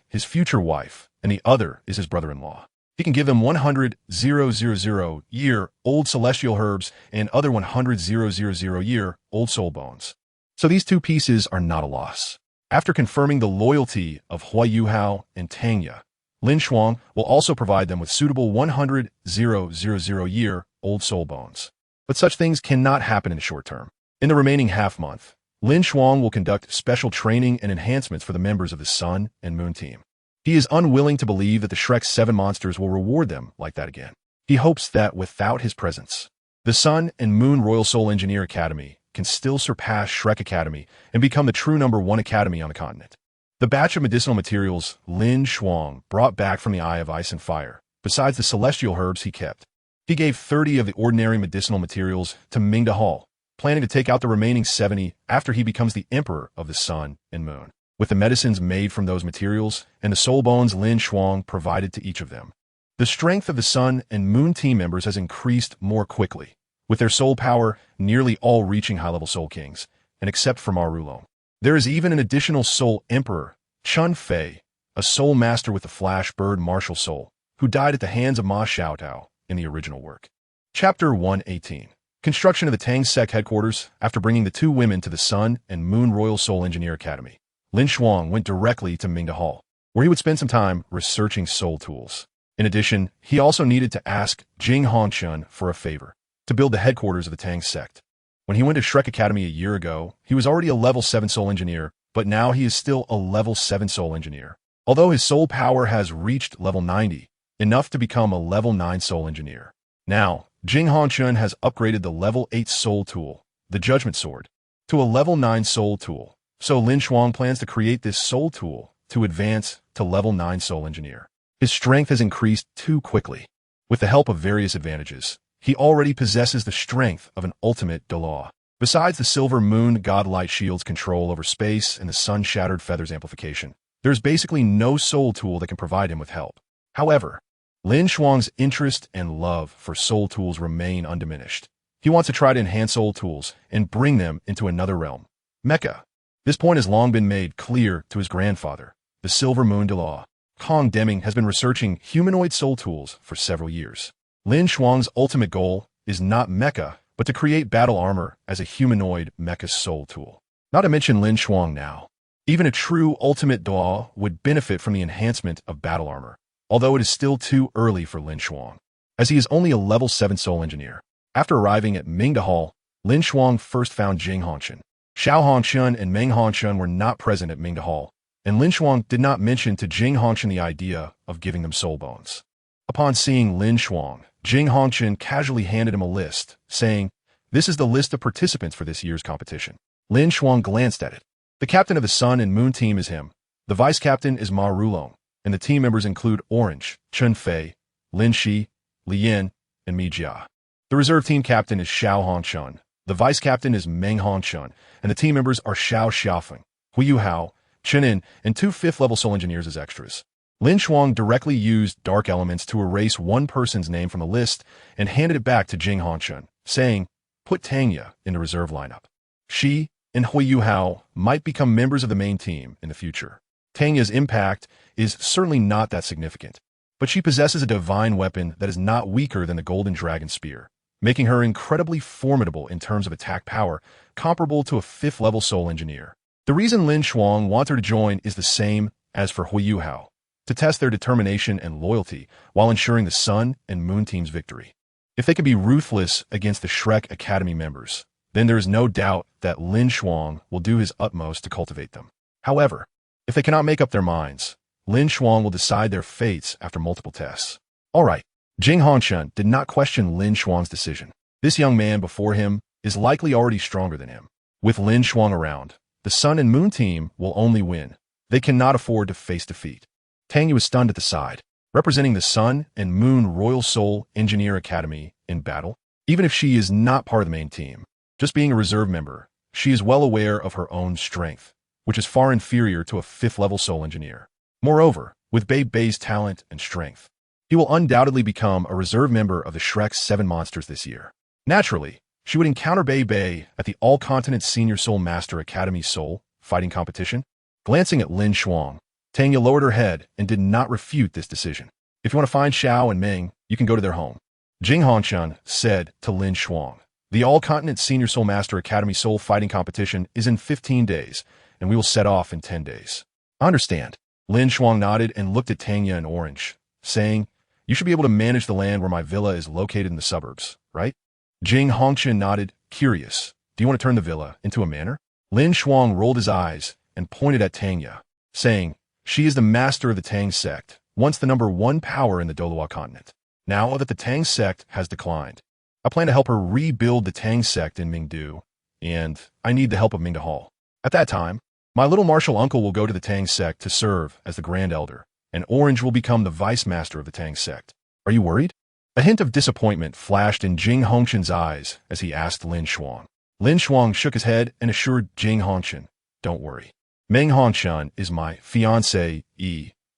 Speaker 1: his future wife, and the other is his brother-in-law. He can give them 100,000-year-old celestial herbs and other 100,000-year-old soul bones. So these two pieces are not a loss. After confirming the loyalty of Huayuhao and Tanya, LinShuang will also provide them with suitable 100,000-year-old soul bones. But such things cannot happen in the short term. In the remaining half-month, LinShuang will conduct special training and enhancements for the members of the Sun and Moon team. He is unwilling to believe that the Shrek 7 monsters will reward them like that again. He hopes that without his presence, the Sun and Moon Royal Soul Engineer Academy can still surpass Shrek Academy and become the true #1 academy on the continent. The batch of medicinal materials LinShuang brought back from the Eye of Ice and Fire, besides the celestial herbs he kept. He gave 30 of the ordinary medicinal materials to Mingda Hall, planning to take out the remaining 70 after he becomes the Emperor of the Sun and Moon. With the medicines made from those materials and the soul bones LinShuang provided to each of them, the strength of the Sun and Moon team members has increased more quickly, with their soul power nearly all reaching high-level Soul Kings, and except for Marulong. There is even an additional Soul Emperor, Chun Fei, a Soul Master with the Flash Bird martial soul, who died at the hands of Ma Xiaotao in the original work. Chapter 118. Construction of the Tang Sect headquarters. After bringing the two women to the Sun and Moon Royal Soul Engineer Academy, LinShuang went directly to Mingda Hall, where he would spend some time researching soul tools. In addition, he also needed to ask Jing Hongchun for a favor, to build the headquarters of the Tang Sect. When he went to Shrek Academy a year ago, he was already a level 7 soul engineer, but now he is still a level 7 soul engineer. Although his soul power has reached level 90, enough to become a level 9 soul engineer. Now, Jing Hongchun has upgraded the level 8 soul tool, the Judgment Sword, to a level 9 soul tool. So LinShuang plans to create this soul tool to advance to level 9 soul engineer. His strength has increased too quickly. With the help of various advantages, he already possesses the strength of an ultimate Douluo. Besides the Silver Moon God Light Shield's control over space and the Sun Shattered Feathers amplification, there's basically no soul tool that can provide him with help. However, LinShuang's interest and love for soul tools remain undiminished. He wants to try to enhance soul tools and bring them into another realm, Mecha. This point has long been made clear to his grandfather, the Silver Moon Douluo. Kong Deming has been researching humanoid soul tools for several years. LinShuang's ultimate goal is not mecha, but to create battle armor as a humanoid mecha soul tool. Not to mention LinShuang now. Even a true ultimate Douluo would benefit from the enhancement of battle armor, although it is still too early for LinShuang, as he is only a level 7 soul engineer. After arriving at Mingda Hall, LinShuang first found Jing Hongchun. Xiao Hongchun and Meng Hongchun were not present at Mingda Hall, and LinShuang did not mention to Jing Hongchun the idea of giving them soul bones. Upon seeing LinShuang, Jing Hongchun casually handed him a list, saying, "This is the list of participants for this year's competition." LinShuang glanced at it. The captain of the Sun and Moon team is him. The vice captain is Ma Rulong, and the team members include Orange, Chun Fei, Lin Shi, Li Yin, and Mi Jia. The reserve team captain is Xiao Hongchun. The vice captain is Meng Hongchun, and the team members are Xiao Xiaofeng, Hu Yuhao, Chen In, and 2 5th-level soul engineers as extras. LinShuang directly used dark elements to erase one person's name from the list and handed it back to Jing Hongchun, saying, "Put Tangya in the reserve lineup. She and Hui Yuhao might become members of the main team in the future." Tangya's impact is certainly not that significant, but she possesses a divine weapon that is not weaker than the Golden Dragon Spear, making her incredibly formidable in terms of attack power, comparable to a 5th-level soul engineer. The reason LinShuang wants her to join is the same as for Hui Yuhao, to test their determination and loyalty while ensuring the Sun and Moon team's victory. If they can be ruthless against the Shrek Academy members, then there is no doubt that LinShuang will do his utmost to cultivate them. However, if they cannot make up their minds, LinShuang will decide their fates after multiple tests. Alright, Jing Hongchun did not question LinShuang's decision. This young man before him is likely already stronger than him. With LinShuang around, the Sun and Moon team will only win. They cannot afford to face defeat. Tangyu was stunned at the side, representing the Sun and Moon Royal Soul Engineer Academy in battle. Even if she is not part of the main team, just being a reserve member, she is well aware of her own strength, which is far inferior to a 5th-level soul engineer. Moreover, with Bei's talent and strength, he will undoubtedly become a reserve member of the Shrek's 7 monsters this year. Naturally, she would encounter Bei at the All-Continent Senior Soul Master Academy Soul fighting competition. Glancing at LinShuang, Tangya lowered her head and did not refute this decision. "If you want to find Xiao and Meng, you can go to their home." Jing Hongchun said to LinShuang, "The All-Continent Senior Soul Master Academy Soul fighting competition is in 15 days, and we will set off in 10 days. "I understand." LinShuang nodded and looked at Tangya and Orange, saying, "You should be able to manage the land where my villa is located in the suburbs, right?" Jing Hongchun nodded, curious. "Do you want to turn the villa into a manor?" LinShuang rolled his eyes and pointed at Tangya, saying, "She is the master of the Tang Sect, once the #1 power in the Douluo Continent. Now that the Tang Sect has declined, I plan to help her rebuild the Tang Sect in Mingdu, and I need the help of Mingda Hall. At that time, my little martial uncle will go to the Tang Sect to serve as the Grand Elder, and Orange will become the Vice Master of the Tang Sect. Are you worried?" A hint of disappointment flashed in Jing Hongchun's eyes as he asked LinShuang. LinShuang shook his head and assured Jing Hongchun, "Don't worry. Meng Hongchun is my fiancé,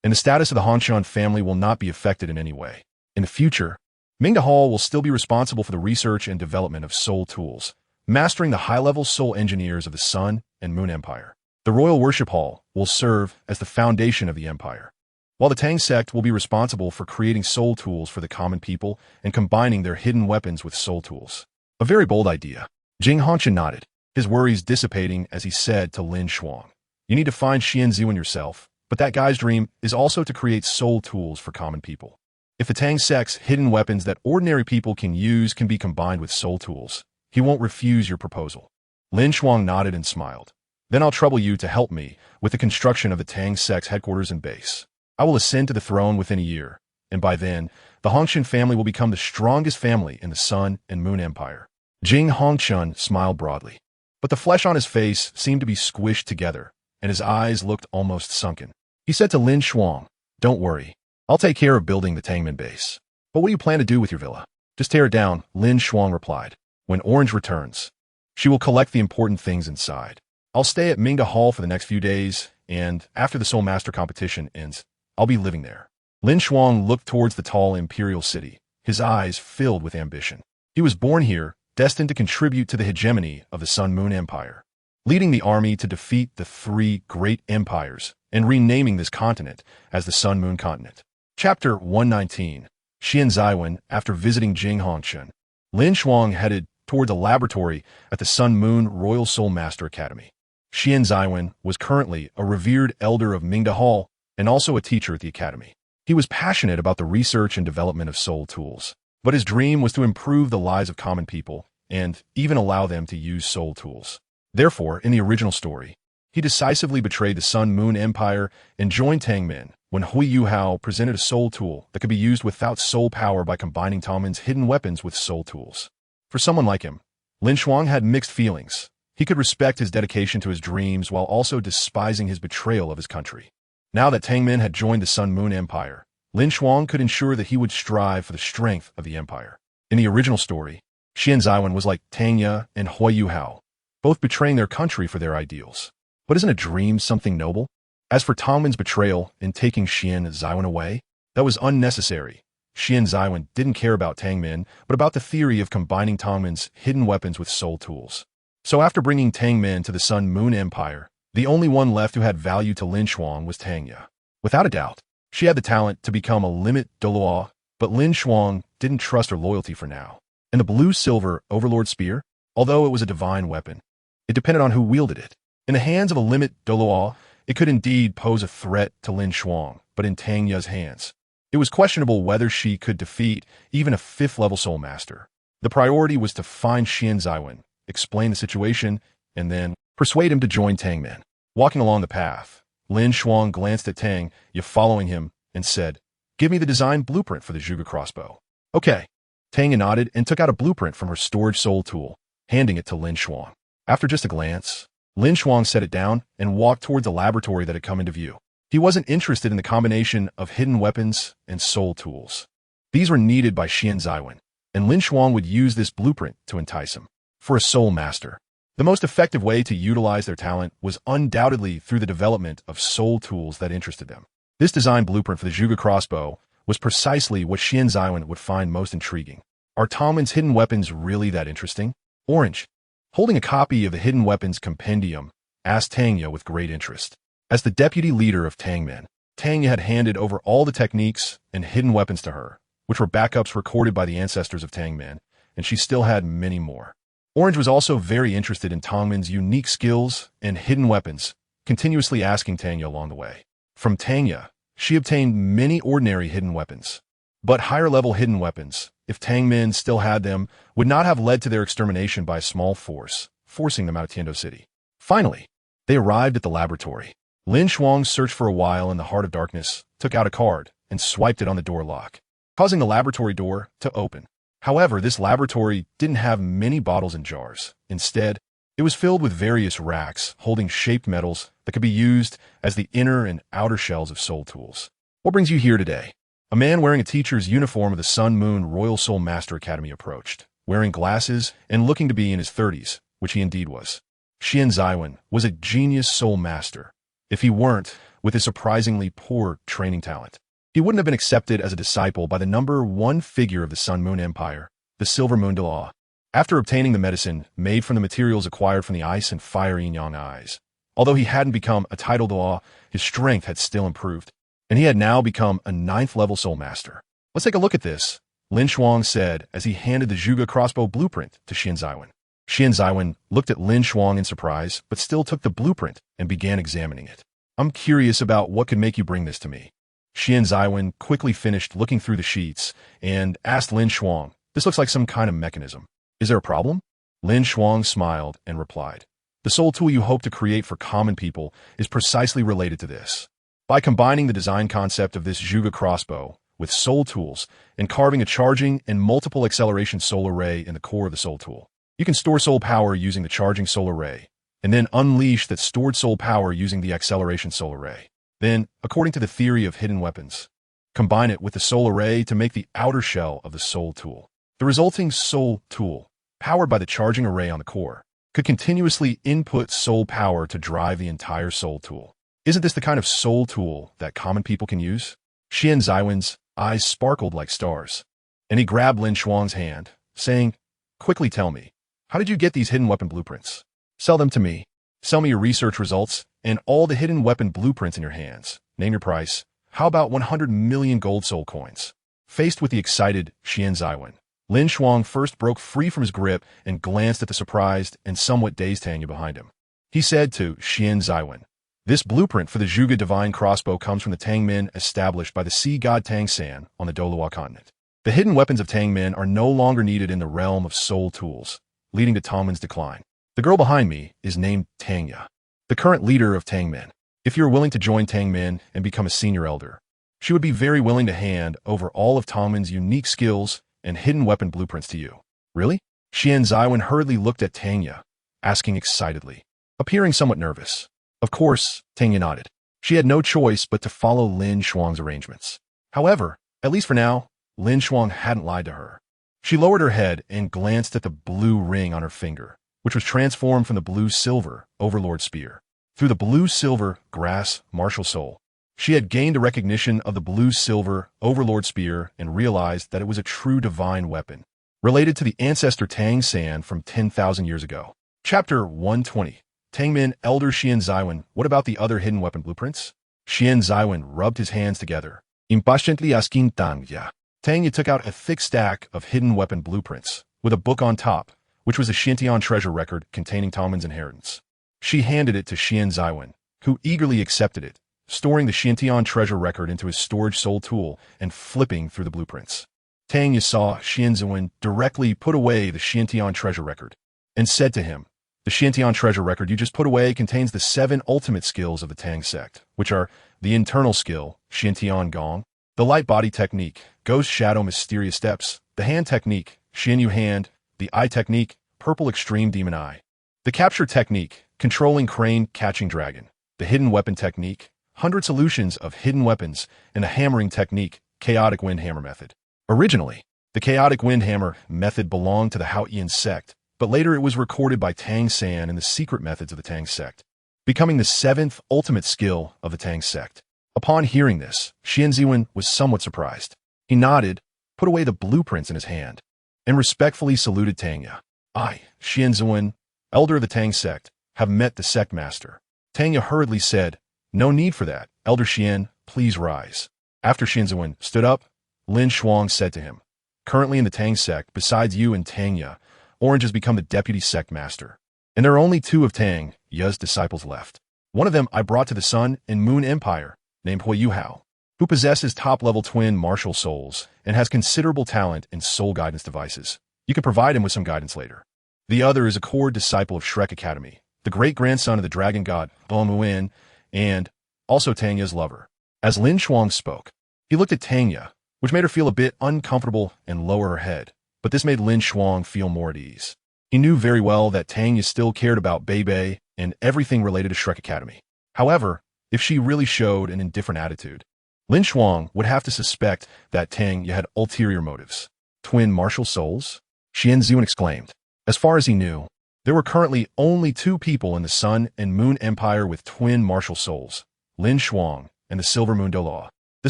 Speaker 1: and the status of the Hongchun family will not be affected in any way. In the future, Mingda Hall will still be responsible for the research and development of soul tools, mastering the high-level soul engineers of the Sun and Moon Empire. The Royal Worship Hall will serve as the foundation of the empire. while the Tang sect will be responsible for creating soul tools for the common people and combining their hidden weapons with soul tools. A very bold idea. Jing Hongqian nodded, his worries dissipating as he said to LinShuang, "You need to find Xian Ziwen yourself, but that guy's dream is also to create soul tools for common people. If the Tang sect's hidden weapons that ordinary people can use can be combined with soul tools, he won't refuse your proposal." LinShuang nodded and smiled. "Then I'll trouble you to help me with the construction of the Tang sect's headquarters and base. I will ascend to the throne within a year, and by then, the Hongqian family will become the strongest family in the Sun and Moon Empire." Jing Hongqian smiled broadly, but the flesh on his face seemed to be squished together, and his eyes looked almost sunken. He said to LinShuang, "Don't worry, I'll take care of building the Tangmen base. But what do you plan to do with your villa?" "Just tear it down," LinShuang replied. "When Orange returns, she will collect the important things inside. I'll stay at Mingda Hall for the next few days, and after the Soul Master competition ends, I'll be living there." LinShuang looked towards the tall imperial city, his eyes filled with ambition. He was born here, destined to contribute to the hegemony of the Sun-Moon Empire, leading the army to defeat the three great empires and renaming this continent as the Sun-Moon Continent. Chapter 119. Xian Ziwen. After visiting Jing Hongqian, LinShuang headed toward the laboratory at the Sun-Moon Royal Soul Master Academy. Xian Ziwen was currently a revered elder of Mingda Hall and also a teacher at the academy. He was passionate about the research and development of soul tools, but his dream was to improve the lives of common people and even allow them to use soul tools. Therefore, in the original story, he decisively betrayed the Sun-Moon Empire and joined Tangmen when Hui Yuhao presented a soul tool that could be used without soul power by combining Tangmen's hidden weapons with soul tools. For someone like him, LinShuang had mixed feelings. He could respect his dedication to his dreams while also despising his betrayal of his country. Now that Tangmen had joined the Sun-Moon Empire, LinShuang could ensure that he would strive for the strength of the empire. In the original story, Xian Ziwen was like Tangye and Hui Yuhao, both betraying their country for their ideals. But isn't a dream something noble? As for Tangmen's betrayal in taking Xian Ziwen away, that was unnecessary. Xian Ziwen didn't care about Tangmen, but about the theory of combining Tangmen's hidden weapons with soul tools. So after bringing Tangmen to the Sun-Moon Empire, the only one left who had value to LinShuang was Tangye. Without a doubt, she had the talent to become a Limit Douluo, but LinShuang didn't trust her loyalty for now. And the blue-silver Overlord Spear, although it was a divine weapon, it depended on who wielded it. In the hands of a Limit Douluo, it could indeed pose a threat to LinShuang, but in Tangye's hands, it was questionable whether she could defeat even a 5th-level Soul Master. The priority was to find Xian Ziwen, explain the situation, and then persuade him to join Tangmen. Walking along the path, LinShuang glanced at Tangye, following him, and said, "Give me the design blueprint for the Zhuge crossbow." "Okay." Tangye nodded and took out a blueprint from her storage soul tool, handing it to LinShuang. After just a glance, LinShuang set it down and walked toward the laboratory that had come into view. He wasn't interested in the combination of hidden weapons and soul tools. These were needed by Xian Ziwen, and LinShuang would use this blueprint to entice him. For a soul master, the most effective way to utilize their talent was undoubtedly through the development of soul tools that interested them. This design blueprint for the Zhuge crossbow was precisely what Xian Ziwen would find most intriguing. Are Tangmen's hidden weapons really that interesting? Orange, holding a copy of the Hidden Weapons Compendium, asked Tangye with great interest. As the deputy leader of Tangmen, Tangye had handed over all the techniques and hidden weapons to her, which were backups recorded by the ancestors of Tangmen, and she still had many more. Orange was also very interested in Tangmen's unique skills and hidden weapons, continuously asking Tangye along the way. From Tangye, she obtained many ordinary hidden weapons. But higher-level hidden weapons, if Tangmen still had them, would not have led to their extermination by a small force, forcing them out of Tiando City. Finally, they arrived at the laboratory. LinShuang searched for a while in the heart of darkness, took out a card, and swiped it on the door lock, causing the laboratory door to open. However, this laboratory didn't have many bottles and jars. Instead, it was filled with various racks holding shaped metals that could be used as the inner and outer shells of soul tools. "What brings you here today?" A man wearing a teacher's uniform of the Sun-Moon Royal Soul Master Academy approached, wearing glasses and looking to be in his 30s, which he indeed was. Xian Ziwen was a genius soul master. If he weren't, with his surprisingly poor training talent, he wouldn't have been accepted as a disciple by the number one figure of the Sun-Moon Empire, the Silver Moon Douluo. After obtaining the medicine made from the materials acquired from the ice and fire yin-yang eyes, although he hadn't become a title Douluo, his strength had still improved. and he had now become a 9th-level soul master. Let's take a look at this, LinShuang said as he handed the Zhuge crossbow blueprint to Xian Ziwen. Xian Ziwen looked at LinShuang in surprise, but still took the blueprint and began examining it. I'm curious about what could make you bring this to me. Xian Ziwen quickly finished looking through the sheets and asked LinShuang, this looks like some kind of mechanism. Is there a problem? LinShuang smiled and replied, the soul tool you hope to create for common people is precisely related to this. By combining the design concept of this Zhuge crossbow with soul tools and carving a charging and multiple acceleration soul array in the core of the soul tool, you can store soul power using the charging soul array, and then unleash that stored soul power using the acceleration soul array. Then, according to the theory of hidden weapons, combine it with the soul array to make the outer shell of the soul tool. The resulting soul tool, powered by the charging array on the core, could continuously input soul power to drive the entire soul tool. Isn't this the kind of soul tool that common people can use? Xian Ziwen's eyes sparkled like stars, and he grabbed LinShuang's hand, saying, quickly tell me, how did you get these hidden weapon blueprints? Sell them to me. Sell me your research results and all the hidden weapon blueprints in your hands. Name your price. How about 100 million gold soul coins? Faced with the excited Xian Ziwen, LinShuang first broke free from his grip and glanced at the surprised and somewhat dazed Daiyueheng behind him. He said to Xian Ziwen, this blueprint for the Zhuge divine crossbow comes from the Tangmen established by the sea god Tangsan on the Douluo Continent. The hidden weapons of Tangmen are no longer needed in the realm of soul tools, leading to Tangmen's decline. The girl behind me is named Daiyueheng, the current leader of Tangmen. If you're willing to join Tangmen and become a senior elder, she would be very willing to hand over all of Tangmen's unique skills and hidden weapon blueprints to you. Really? Xian Ziwen hurriedly looked at Daiyueheng, asking excitedly, appearing somewhat nervous. Of course, Daiyueheng nodded. She had no choice but to follow LinShuang's arrangements. However, at least for now, LinShuang hadn't lied to her. She lowered her head and glanced at the blue ring on her finger, which was transformed from the blue-silver Overlord Spear. Through the blue-silver grass martial soul, she had gained a recognition of the blue-silver Overlord Spear and realized that it was a true divine weapon, related to the ancestor Tang San from 10,000 years ago. Chapter 120. Tangmen Elder Xian Ziwen, what about the other hidden weapon blueprints? Xian Ziwen rubbed his hands together, impatiently asking Daiyueheng. Daiyueheng took out a thick stack of hidden weapon blueprints, with a book on top, which was a Xintian treasure record containing Tangmen's inheritance. She handed it to Xian Ziwen, who eagerly accepted it, storing the Xintian treasure record into his storage soul tool and flipping through the blueprints. Daiyueheng saw Xian Ziwen directly put away the Xintian treasure record, and said to him, the Xintian treasure record you just put away contains the 7 ultimate skills of the Tang sect, which are the internal skill, Xintian Gong, the light body technique, ghost shadow mysterious steps, the hand technique, Xian Yu hand, the eye technique, purple extreme demon eye, the capture technique, controlling crane catching dragon, the hidden weapon technique, 100 solutions of hidden weapons, and the hammering technique, chaotic wind hammer method. Originally, the chaotic wind hammer method belonged to the Haoyan sect, but later it was recorded by Tang San in the secret methods of the Tang sect, becoming the 7th ultimate skill of the Tang sect. Upon hearing this, Xian Ziwen was somewhat surprised. He nodded, put away the blueprints in his hand, and respectfully saluted Daiyueheng. I, Xian Ziwen, elder of the Tang sect, have met the sect master. Daiyueheng hurriedly said, no need for that, Elder Xian, please rise. After Xian Ziwen stood up, LinShuang said to him, currently in the Tang sect, besides you and Daiyueheng, Orange has become the deputy sect master, and there are only 2 of Daiyueheng's disciples left. One of them I brought to the Sun and Moon Empire, named DaiYueheng, who possesses top-level twin martial souls and has considerable talent in soul guidance devices. You can provide him with some guidance later. The other is a core disciple of Shrek Academy, the great-grandson of the dragon god Douluo, and also Daiyueheng's lover. As LinShuang spoke, he looked at Daiyueheng, which made her feel a bit uncomfortable and lower her head. But this made LinShuang feel more at ease. He knew very well that Daiyueheng still cared about Bei and everything related to Shrek Academy. However, if she really showed an indifferent attitude, LinShuang would have to suspect that Daiyueheng had ulterior motives. Twin martial souls? Xian Ziwen exclaimed. As far as he knew, there were currently only 2 people in the Sun and Moon Empire with twin martial souls, LinShuang and the Silver Moon Douluo. The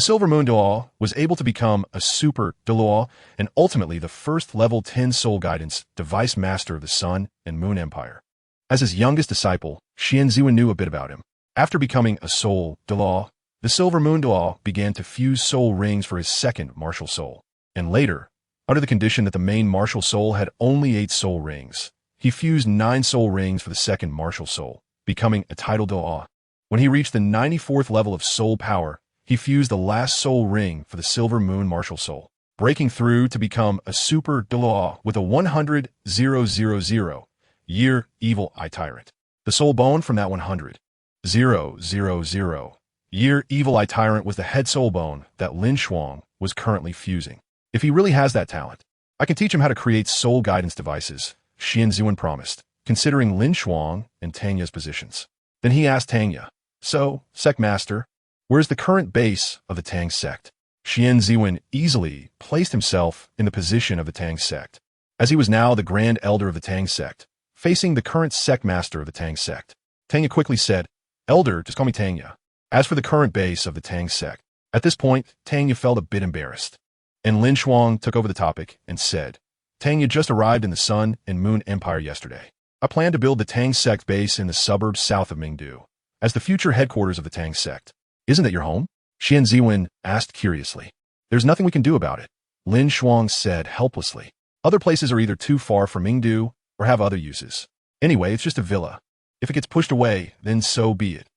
Speaker 1: Silver Moon Douluo was able to become a Super Douluo and ultimately the first level 10 soul guidance device master of the Sun and Moon Empire. As his youngest disciple, Xian Ziwen knew a bit about him. After becoming a soul Douluo, The silver Moon Douluo began to fuse soul rings for his second martial soul. And later, under the condition that the main martial soul had only 8 soul rings, he fused 9 soul rings for the second martial soul, becoming a title Douluo. When he reached the 94th level of soul power, he fused the last soul ring for the silver moon martial soul, breaking through to become a super Douluo with a 100,000-year evil eye tyrant. The soul bone from that 100,000-year evil eye tyrant was the head soul bone that LinShuang was currently fusing. If he really has that talent, I can teach him how to create soul guidance devices, Xianziwen promised, considering LinShuang and Tanya's positions. Then he asked Tanya, "So, sect master, where's the current base of the Tang sect?" Xianziwen easily placed himself in the position of the Tang sect, as he was now the grand elder of the Tang sect, facing the current sect master of the Tang sect. Tanya quickly said, "Elder, just call me Tanya." As for the current base of the Tang sect, at this point, Tanya felt a bit embarrassed. And LinShuang took over the topic and said, "Tanya just arrived in the Sun and Moon Empire yesterday. I plan to build the Tang sect base in the suburbs south of Mingdu, as the future headquarters of the Tang sect. Isn't that your home?" Xianziwen asked curiously. "There's nothing we can do about it," LinShuang said helplessly. "Other places are either too far from Mingdu or have other uses. Anyway, it's just a villa. If it gets pushed away, then so be it."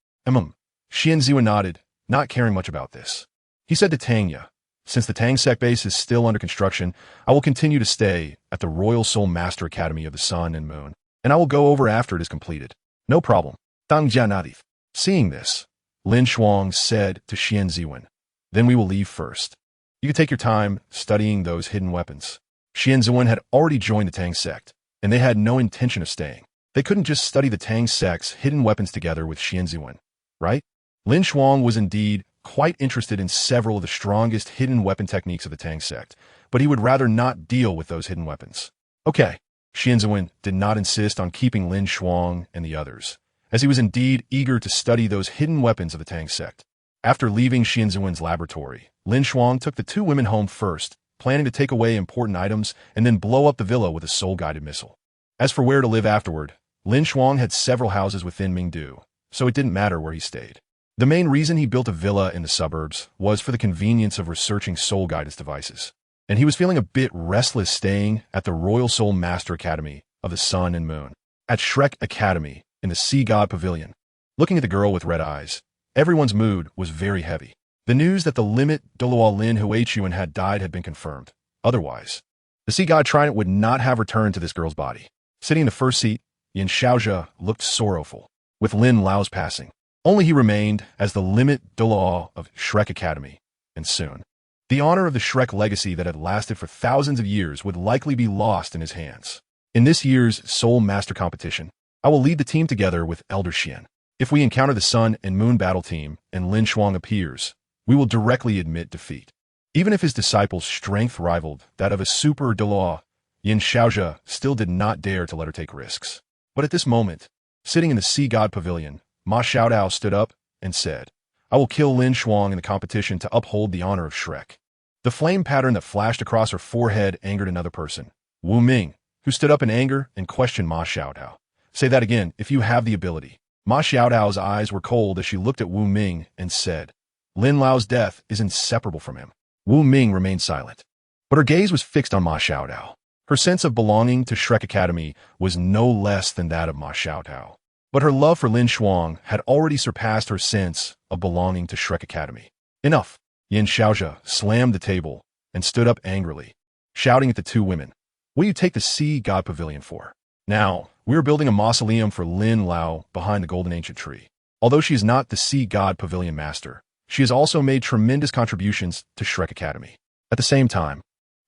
Speaker 1: Xianziwen nodded, not caring much about this. He said to Tanya, "Since the Tang sect base is still under construction, I will continue to stay at the Royal Soul Master Academy of the Sun and Moon, and I will go over after it is completed." "No problem." Dang Jia nodded. Seeing this, LinShuang said to Xianziwen, "Then we will leave first. You can take your time studying those hidden weapons." Xianziwen had already joined the Tang sect, and they had no intention of staying. They couldn't just study the Tang sect's hidden weapons together with Xianziwen, right? LinShuang was indeed quite interested in several of the strongest hidden weapon techniques of the Tang sect, but he would rather not deal with those hidden weapons. Okay, Xianziwen did not insist on keeping LinShuang and the others, as he was indeed eager to study those hidden weapons of the Tang sect. After leaving Xianziwen's laboratory, LinShuang took the 2 women home first, planning to take away important items and then blow up the villa with a soul-guided missile. As for where to live afterward, LinShuang had several houses within Mingdu, so it didn't matter where he stayed. The main reason he built a villa in the suburbs was for the convenience of researching soul guidance devices, and he was feeling a bit restless staying at the Royal Soul Master Academy of the Sun and Moon, at Shrek Academy in the Sea God Pavilion. Looking at the girl with red eyes, everyone's mood was very heavy. The news that the limit Douluo Lin Hu Yuan had died had been confirmed. Otherwise, the Sea God Trident would not have returned to this girl's body. Sitting in the first seat, Yin Xiaozhe looked sorrowful, with Lin Lao's passing. Only he remained as the limit Douluo of Shrek Academy, and soon, the honor of the Shrek legacy that had lasted for thousands of years would likely be lost in his hands. In this year's Soul Master competition, I will lead the team together with Elder Xian. If we encounter the Sun and Moon battle team and LinShuang appears, we will directly admit defeat. Even if his disciples' strength rivaled that of a super Douluo, Yin Xiaozhe still did not dare to let her take risks. But at this moment, sitting in the Sea God Pavilion, Ma Xiaodao stood up and said, "I will kill LinShuang in the competition to uphold the honor of Shrek." The flame pattern that flashed across her forehead angered another person, Wu Ming, who stood up in anger and questioned Ma Xiaodao. "Say that again, if you have the ability." Ma Xiaodao's eyes were cold as she looked at Wu Ming and said, "Lin Lao's death is inseparable from him." Wu Ming remained silent, but her gaze was fixed on Ma Xiaodao. Her sense of belonging to Shrek Academy was no less than that of Ma Xiaodao. But her love for LinShuang had already surpassed her sense of belonging to Shrek Academy. "Enough!" Yin Xiaozhe slammed the table and stood up angrily, shouting at the 2 women, "What do you take the Sea God Pavilion for? Now, we are building a mausoleum for Lin Lao behind the golden ancient tree. Although she is not the Sea God Pavilion master, she has also made tremendous contributions to Shrek Academy." At the same time,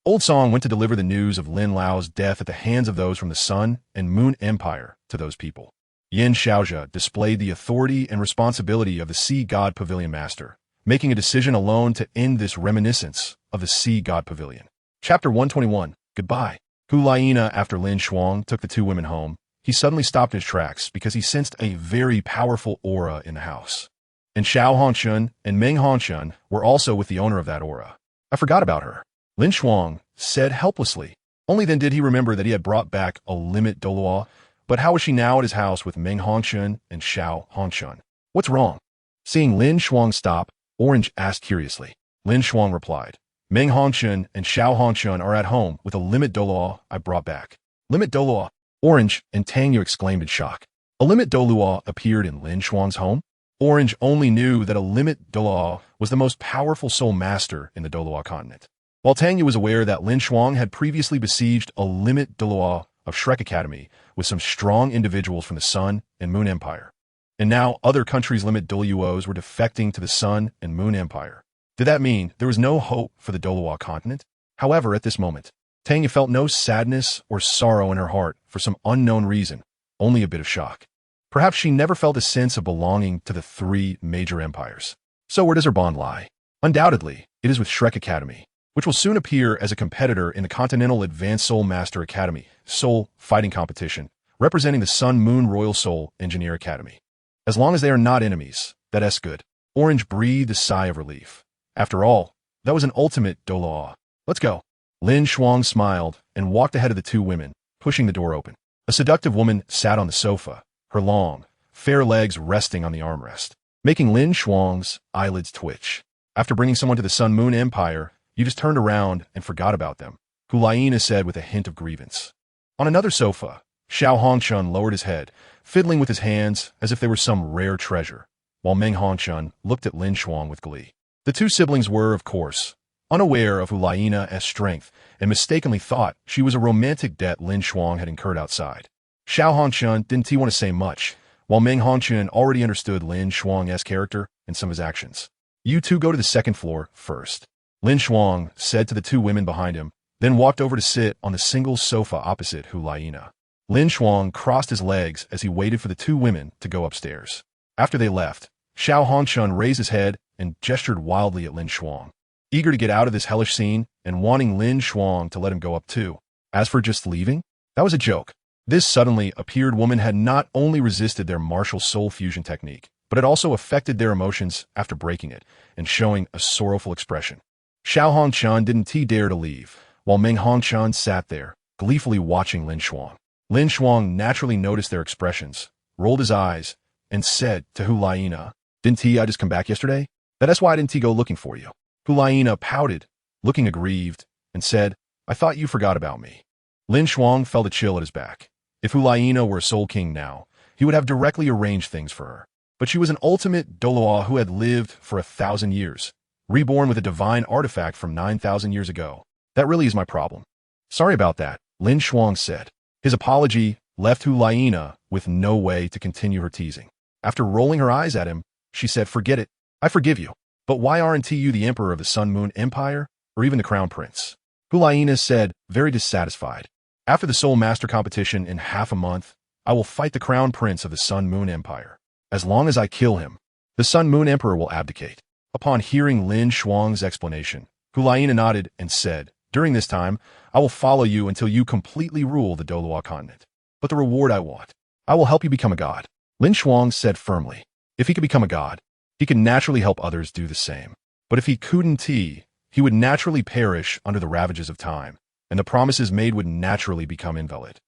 Speaker 1: Old Song went to deliver the news of Lin Lao's death at the hands of those from the Sun and Moon Empire to those people. Yin Xiaozhe displayed the authority and responsibility of the Sea God Pavilion Master, making a decision alone to end this reminiscence of the Sea God Pavilion. Chapter 121, Goodbye. Hulaina, after LinShuang took the 2 women home, he suddenly stopped in his tracks because he sensed a very powerful aura in the house. And Xiao Hongshun and Meng Hongshun were also with the owner of that aura. "I forgot about her," LinShuang said helplessly. Only then did he remember that he had brought back a limit Douluo. But how was she now at his house with Meng Hongshun and Xiao Hongshun? What's wrong? Seeing LinShuang stop, Orange asked curiously. LinShuang replied, Meng Hongshun and Xiao Hongshun are at home with a limit Douluo I brought back. Limit Douluo? Orange and DaiYueheng exclaimed in shock. A limit Douluo appeared in LinShuang's home? Orange only knew that a limit Douluo was the most powerful soul master in the Douluo Continent, while DaiYueheng was aware that LinShuang had previously besieged a limit Douluo of Shrek Academy with some strong individuals from the Sun and Moon Empire. And now other countries' limit Douluos were defecting to the Sun and Moon Empire. Did that mean there was no hope for the Douluo Continent? However, at this moment, DaiYueheng felt no sadness or sorrow in her heart for some unknown reason, only a bit of shock. Perhaps she never felt a sense of belonging to the three major empires. So where does her bond lie? Undoubtedly, it is with Shrek Academy, which will soon appear as a competitor in the Continental Advanced Soul Master Academy Soul Fighting Competition, representing the Sun Moon Royal Soul Engineer Academy. As long as they are not enemies, that's good. Orange breathed a sigh of relief. After all, that was an ultimate Douluo. Let's go. LinShuang smiled and walked ahead of the two women, pushing the door open. A seductive woman sat on the sofa, her long, fair legs resting on the armrest, making LinShuang's eyelids twitch. After bringing someone to the Sun Moon Empire, you just turned around and forgot about them, DaiYueheng said with a hint of grievance. On another sofa, Xiao Hongshun lowered his head, fiddling with his hands as if they were some rare treasure, while Meng Hongshun looked at LinShuang with glee. The two siblings were, of course, unaware of DaiYueheng's strength and mistakenly thought she was a romantic debt LinShuang had incurred outside. Xiao Hongshun didn't want to say much, while Meng Hongshun already understood LinShuang's character and some of his actions. You two go to the second floor first, LinShuang said to the two women behind him, then walked over to sit on the single sofa opposite DaiYueheng. LinShuang crossed his legs as he waited for the two women to go upstairs. After they left, Xiao Hongshun raised his head and gestured wildly at LinShuang, eager to get out of this hellish scene and wanting LinShuang to let him go up too. As for just leaving, that was a joke. This suddenly appeared woman had not only resisted their martial soul fusion technique, but it also affected their emotions after breaking it and showing a sorrowful expression. Xiao Hongshun didn't dare to leave, while Meng Hongshun sat there, gleefully watching LinShuang. LinShuang naturally noticed their expressions, rolled his eyes, and said to DaiYueheng, Didn't I just come back yesterday? That's why I didn't go looking for you. DaiYueheng pouted, looking aggrieved, and said, I thought you forgot about me. LinShuang felt a chill at his back. If DaiYueheng were a Soul King now, he would have directly arranged things for her. But she was an ultimate Douluo who had lived for 1,000 years, reborn with a divine artifact from 9,000 years ago. That really is my problem. Sorry about that, LinShuang said. His apology left DaiYueheng with no way to continue her teasing. After rolling her eyes at him, she said, Forget it. I forgive you. But why aren't you the emperor of the Sun Moon Empire, or even the crown prince? DaiYueheng said, very dissatisfied. After the Soul Master competition in half a month, I will fight the crown prince of the Sun Moon Empire. As long as I kill him, the Sun Moon Emperor will abdicate. Upon hearing LinShuang's explanation, DaiYueheng nodded and said, During this time, I will follow you until you completely rule the Douluo Continent. But the reward I want, I will help you become a god. LinShuang said firmly. If he could become a god, he could naturally help others do the same. But if he couldn't, he would naturally perish under the ravages of time, and the promises made would naturally become invalid.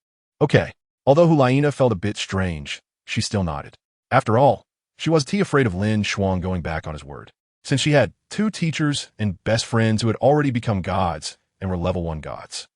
Speaker 1: Okay, although DaiYueheng felt a bit strange, she still nodded. After all, she was afraid of LinShuang going back on his word, since she had two teachers and best friends who had already become gods and were level 1 gods.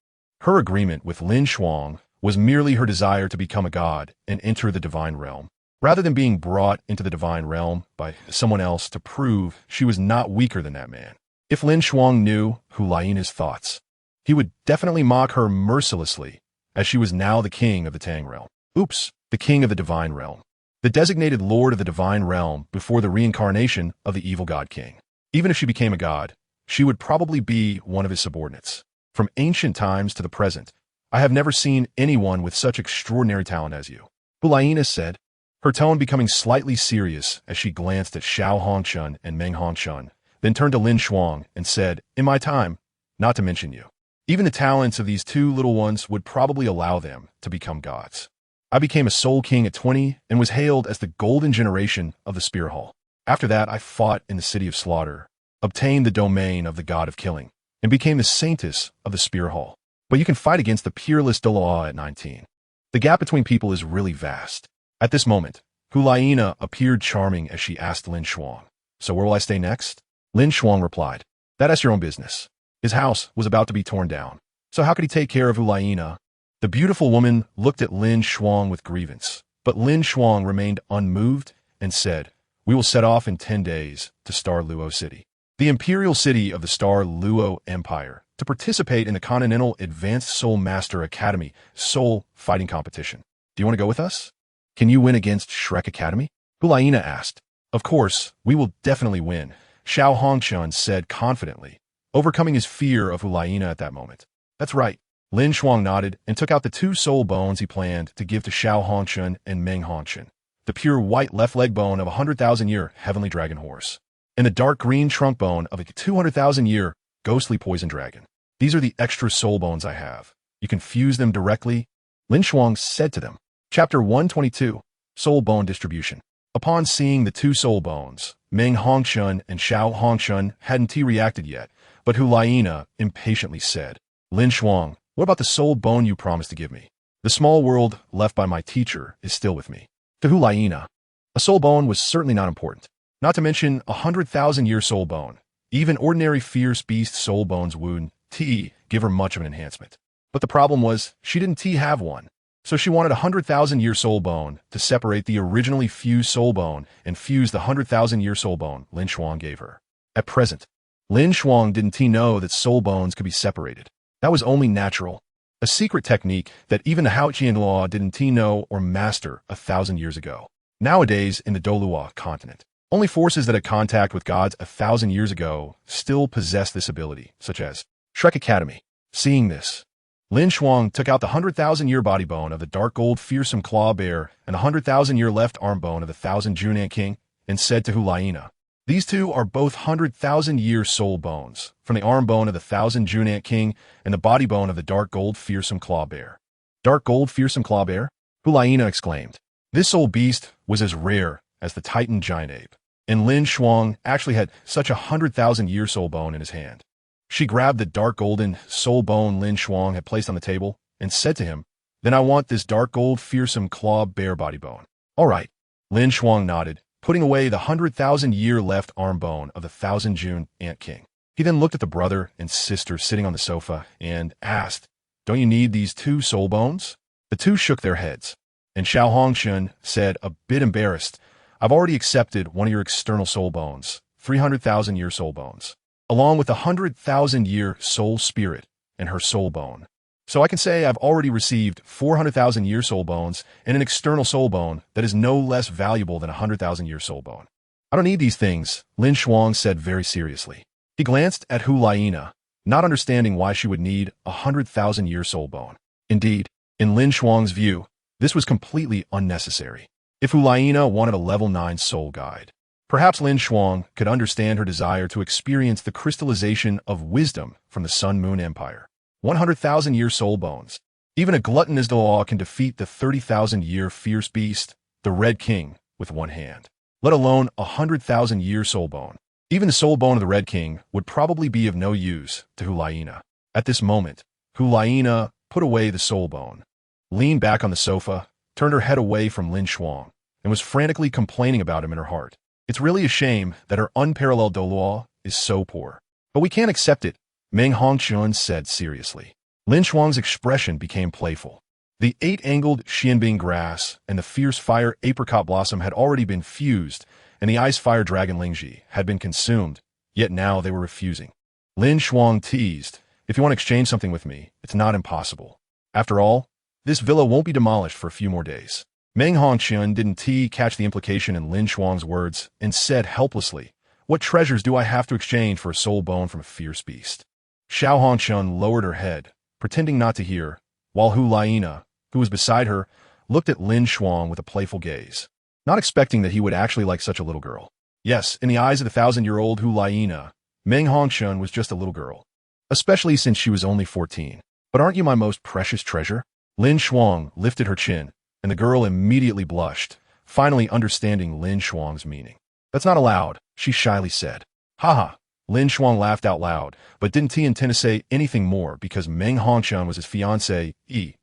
Speaker 1: Her agreement with LinShuang was merely her desire to become a god and enter the divine realm, rather than being brought into the divine realm by someone else to prove she was not weaker than that man. If LinShuang knew DaiYueheng's thoughts, he would definitely mock her mercilessly, as she was now the king of the Tang realm. Oops, the king of the divine realm. The designated lord of the divine realm before the reincarnation of the evil god king. Even if she became a god, she would probably be one of his subordinates. From ancient times to the present, I have never seen anyone with such extraordinary talent as you. DaiYueheng said, her tone becoming slightly serious as she glanced at Xiao Hongshun and Meng Hongshun, then turned to LinShuang and said, In my time, not to mention you. Even the talents of these two little ones would probably allow them to become gods. I became a Soul King at 20 and was hailed as the golden generation of the Spear Hall. After that, I fought in the City of Slaughter, obtained the domain of the God of Killing, and became the Saintess of the Spear Hall. But you can fight against the peerless Douluo at 19. The gap between people is really vast. At this moment, DaiYueheng appeared charming as she asked LinShuang, So where will I stay next? LinShuang replied, That's your own business. His house was about to be torn down. So how could he take care of Hulayina? The beautiful woman looked at LinShuang with grievance, but LinShuang remained unmoved and said, We will set off in 10 days to Star Luo City, the imperial city of the Star Luo Empire, to participate in the Continental Advanced Soul Master Academy Soul Fighting Competition. Do you want to go with us? Can you win against Shrek Academy? Hulayina asked. Of course, we will definitely win, Xiao Hongshun said confidently, overcoming his fear of Hulayina at that moment. That's right. LinShuang nodded and took out the 2 soul bones he planned to give to Xiao Hongshun and Meng Hongshun, the pure white left leg bone of a 100,000-year heavenly dragon horse, and the dark green trunk bone of a 200,000-year ghostly poison dragon. These are the extra soul bones I have. You can fuse them directly, LinShuang said to them. Chapter 122, Soul Bone Distribution. Upon seeing the 2 soul bones, Meng Hongshun and Xiao Hongshun hadn't reacted yet, but Hulayina impatiently said, LinShuang, what about the soul bone you promised to give me? The small world left by my teacher is still with me. To Hulayina, a soul bone was certainly not important. Not to mention 100,000-year soul bone. Even ordinary fierce beast soul bones wouldn't give her much of an enhancement. But the problem was, she didn't have one. So she wanted a 100,000-year soul bone to separate the originally fused soul bone and fuse the 100,000-year soul bone LinShuang gave her. At present, LinShuang didn't know that soul bones could be separated. That was only natural. A secret technique that even the Haotian law didn't know or master 1,000 years ago. Nowadays, in the Douluo Continent, only forces that had contact with gods 1,000 years ago still possess this ability, such as Shrek Academy. Seeing this, LinShuang took out the 100,000-year body bone of the dark gold fearsome claw bear and the 100,000-year left arm bone of the 1,000 Junan king and said to Hulayina, These 2 are both 100,000-year soul bones, from the arm bone of the 1,000 Junan king and the body bone of the dark gold fearsome claw bear. Dark gold fearsome claw bear? Hulayina exclaimed. This soul beast was as rare as the Titan giant ape, and LinShuang actually had such a 100,000-year soul bone in his hand. She grabbed the dark golden soul bone LinShuang had placed on the table and said to him, Then I want this dark gold fearsome claw bear body bone. All right. LinShuang nodded, putting away the 100,000-year left arm bone of the 1,000 June Ant King. He then looked at the brother and sister sitting on the sofa and asked, Don't you need these 2 soul bones? The 2 shook their heads, and Xiao Hongshun said, a bit embarrassed, I've already accepted one of your external soul bones, 300,000-year soul bones, along with the 100,000-year soul spirit and her soul bone. So I can say I've already received 400,000-year soul bones and an external soul bone that is no less valuable than a 100,000-year soul bone. I don't need these things, LinShuang said very seriously. He glanced at Hulayina, not understanding why she would need a 100,000-year soul bone. Indeed, in LinShuang's view, this was completely unnecessary. If Hulayina wanted a level 9 soul guide, perhaps LinShuang could understand her desire to experience the crystallization of wisdom from the Sun Moon Empire. 100,000-year soul bones. Even a glutton as Dalu can defeat the 30,000-year fierce beast, the Red King, with one hand, let alone a 100,000-year soul bone. Even the soul bone of the Red King would probably be of no use to Hulayina. At this moment, Hulayina put away the soul bone, leaned back on the sofa, turned her head away from LinShuang, and was frantically complaining about him in her heart. It's really a shame that her unparalleled Douluo is so poor. But we can't accept it, Meng Hongshun said seriously. LinShuang's expression became playful. The 8-angled Xianbing grass and the fierce fire apricot blossom had already been fused, and the ice fire dragon Lingji had been consumed, yet now they were refusing. LinShuang teased, If you want to exchange something with me, it's not impossible. After all, this villa won't be demolished for a few more days. Meng Hongshun didn't catch the implication in LinShuang's words and said helplessly, What treasures do I have to exchange for a soul bone from a fierce beast? Xiao Hongshun lowered her head, pretending not to hear, while Hulayina, who was beside her, looked at LinShuang with a playful gaze, not expecting that he would actually like such a little girl. Yes, in the eyes of the 1,000-year-old Hulayina, Meng Hongshun was just a little girl, especially since she was only 14. But aren't you my most precious treasure? LinShuang lifted her chin, and the girl immediately blushed, finally understanding LinShuang's meaning. That's not allowed, she shyly said. Haha. LinShuang laughed out loud, but didn't intend to say anything more because Meng Hongshun was his fiancée,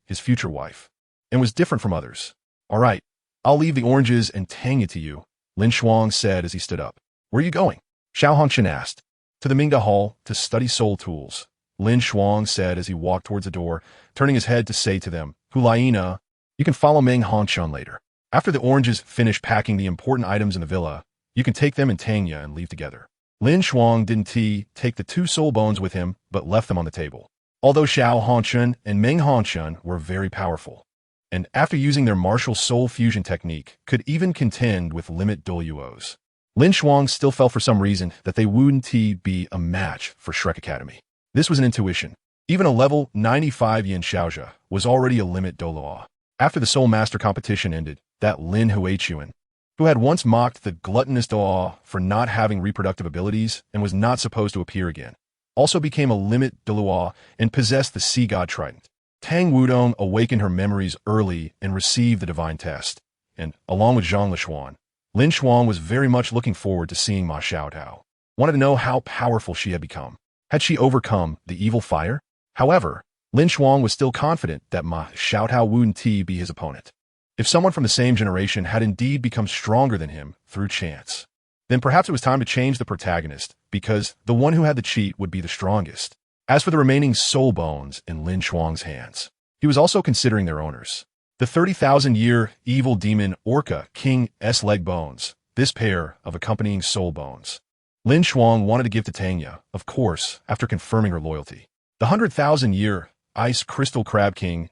Speaker 1: his future wife, and was different from others. All right, I'll leave the oranges and tang it to you, LinShuang said as he stood up. Where are you going? Xiao Hongchen asked. To the Mingda Hall, to study soul tools, LinShuang said as he walked towards the door, turning his head to say to them, Hulaina, you can follow Meng Hongchun later. After the oranges finish packing the important items in the villa, you can take them in Tanya and leave together. LinShuang didn't take the 2 soul bones with him, but left them on the table. Although Xiao Hongchun and Meng Hongchun were very powerful, and after using their martial soul fusion technique, could even contend with limit Douluos, LinShuang still felt for some reason that they wouldn't be a match for Shrek Academy. This was an intuition. Even a level 95 Yin Xiaozhe was already a limit Douluo. After the Soul Master competition ended, that Lin Huichuan, who had once mocked the gluttonous Douluo for not having reproductive abilities and was not supposed to appear again, also became a limit Douluo and possessed the Sea God Trident. Tang Wudong awakened her memories early and received the divine test, and, along with Zhang Lishuan, LinShuang was very much looking forward to seeing Ma Xiaotao. Wanted to know how powerful she had become. Had she overcome the evil fire? However, LinShuang was still confident that Ma Xiaotao wouldn't be his opponent. If someone from the same generation had indeed become stronger than him through chance, then perhaps it was time to change the protagonist, because the one who had the cheat would be the strongest. As for the remaining soul bones in LinShuang's hands, he was also considering their owners. The 30,000-year evil demon Orca King's leg bones, this pair of accompanying soul bones, LinShuang wanted to give to Tanya, of course, after confirming her loyalty. The 100,000-year Ice Crystal Crab King's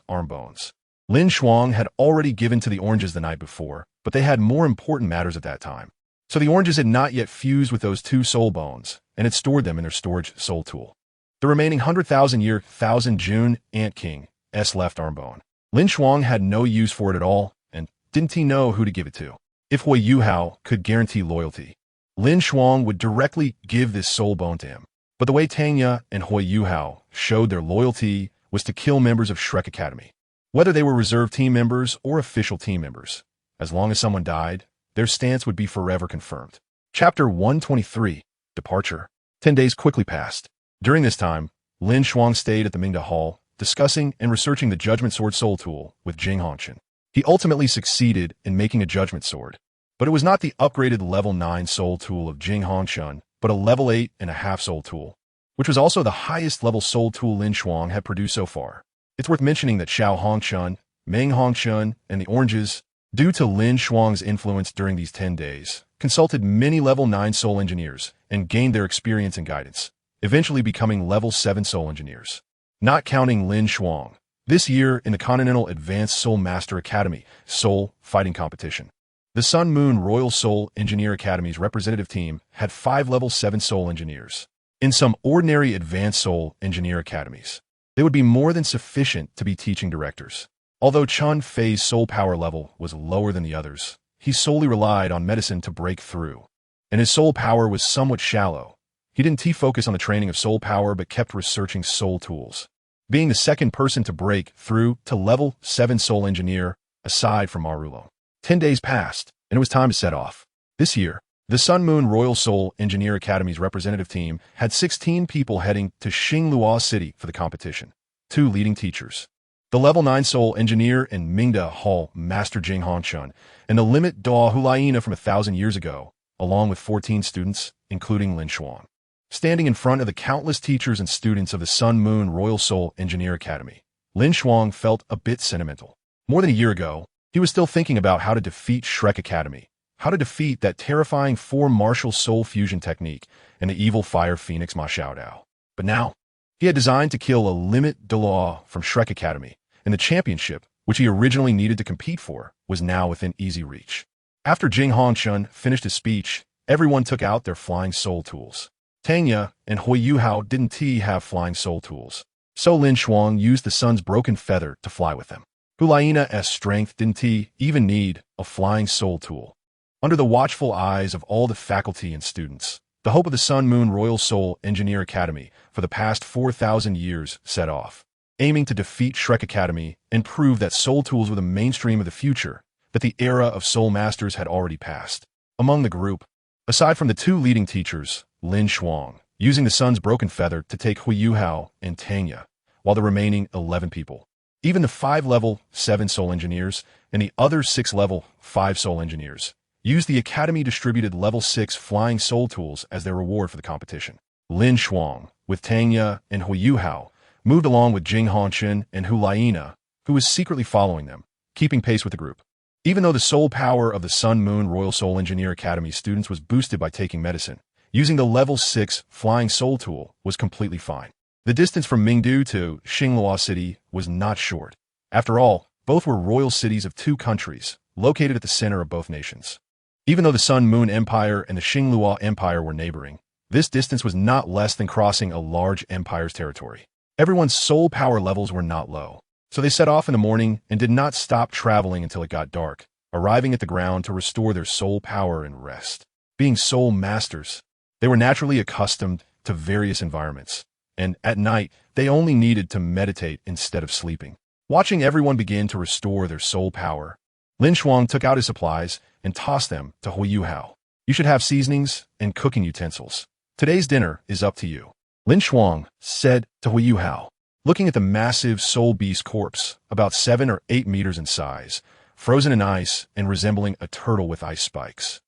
Speaker 1: arm bones, LinShuang had already given to the oranges the night before, but they had more important matters at that time. So the oranges had not yet fused with those 2 soul bones, and had stored them in their storage soul tool. The remaining 100,000-year Thousand June Ant King's left arm bone, LinShuang had no use for it at all, and didn't he know who to give it to. If DaiYueheng could guarantee loyalty, LinShuang would directly give this soul bone to him. But the way Tanya and DaiYueheng showed their loyalty was to kill members of Shrek Academy. Whether they were reserve team members or official team members, as long as someone died, their stance would be forever confirmed. Chapter 123, Departure. 10 days quickly passed. During this time, LinShuang stayed at the Mingda Hall, discussing and researching the Judgment Sword Soul Tool with Jing Hongchen. He ultimately succeeded in making a Judgment Sword, but it was not the upgraded level 9 Soul Tool of Jing Hongchen, but a level 8.5 Soul Tool, which was also the highest level Soul Tool LinShuang had produced so far. It's worth mentioning that Xiao Hongchun, Meng Hongchun, and the oranges, due to LinShuang's influence during these 10 days, consulted many level 9 Soul Engineers and gained their experience and guidance, eventually becoming level 7 Soul Engineers. Not counting LinShuang, this year in the Continental Advanced Soul Master Academy Soul Fighting Competition, the Sun Moon Royal Soul Engineer Academy's representative team had 5 level 7 Soul Engineers. In some ordinary Advanced Soul Engineer Academies, they would be more than sufficient to be teaching directors. Although Chun Fei's soul power level was lower than the others, he solely relied on medicine to break through, and his soul power was somewhat shallow. He didn't focus on the training of soul power but kept researching soul tools, being the second person to break through to level 7 Soul Engineer, aside from Marulo. 10 days passed, and it was time to set off. This year, the Sun Moon Royal Soul Engineer Academy's representative team had 16 people heading to Xinglua City for the competition, 2 leading teachers, the level 9 Soul Engineer and Mingda Hall Master Jing Hongchun, and the limit Da Hulaina from 1,000 years ago, along with 14 students, including LinShuang. Standing in front of the countless teachers and students of the Sun Moon Royal Soul Engineer Academy, LinShuang felt a bit sentimental. More than a year ago, he was still thinking about how to defeat Shrek Academy, how to defeat that terrifying 4 martial soul fusion technique and the evil fire phoenix Ma Xiaotao. But now, he had designed to kill a limit Douluo from Shrek Academy, and the championship, which he originally needed to compete for, was now within easy reach. After Jing Hongchun finished his speech, everyone took out their flying soul tools. Tanya and DaiYueheng didn't have flying soul tools, so LinShuang used the sun's broken feather to fly with them. Hulaina's strength didn't even need a flying soul tool. Under the watchful eyes of all the faculty and students, the hope of the Sun Moon Royal Soul Engineer Academy for the past 4,000 years set off, aiming to defeat Shrek Academy and prove that soul tools were the mainstream of the future, that the era of soul masters had already passed. Among the group, aside from the 2 leading teachers, LinShuang, using the sun's broken feather to take DaiYueheng and Tanya, while the remaining 11 people, even the 5 level 7 soul engineers and the other 6 level 5 soul engineers, used the Academy-distributed Level 6 flying soul tools as their reward for the competition. LinShuang, with Tangya and Huiyuhao, moved along with Jing Hongchen and Hu Laina, who was secretly following them, keeping pace with the group. Even though the soul power of the Sun Moon Royal Soul Engineer Academy students was boosted by taking medicine, using the Level 6 flying soul tool was completely fine. The distance from Mingdu to Xinglua City was not short. After all, both were royal cities of two countries, located at the center of both nations. Even though the Sun Moon Empire and the Xinglua Empire were neighboring, this distance was not less than crossing a large empire's territory. Everyone's soul power levels were not low, so they set off in the morning and did not stop traveling until it got dark, arriving at the ground to restore their soul power and rest. Being soul masters, they were naturally accustomed to various environments, and at night, they only needed to meditate instead of sleeping. Watching everyone begin to restore their soul power, LinShuang took out his supplies and tossed them to Huiyuhao. You should have seasonings and cooking utensils. Today's dinner is up to you. LinShuang said to Huiyuhao, looking at the massive soul beast corpse, about 7 or 8 meters in size, frozen in ice and resembling a turtle with ice spikes.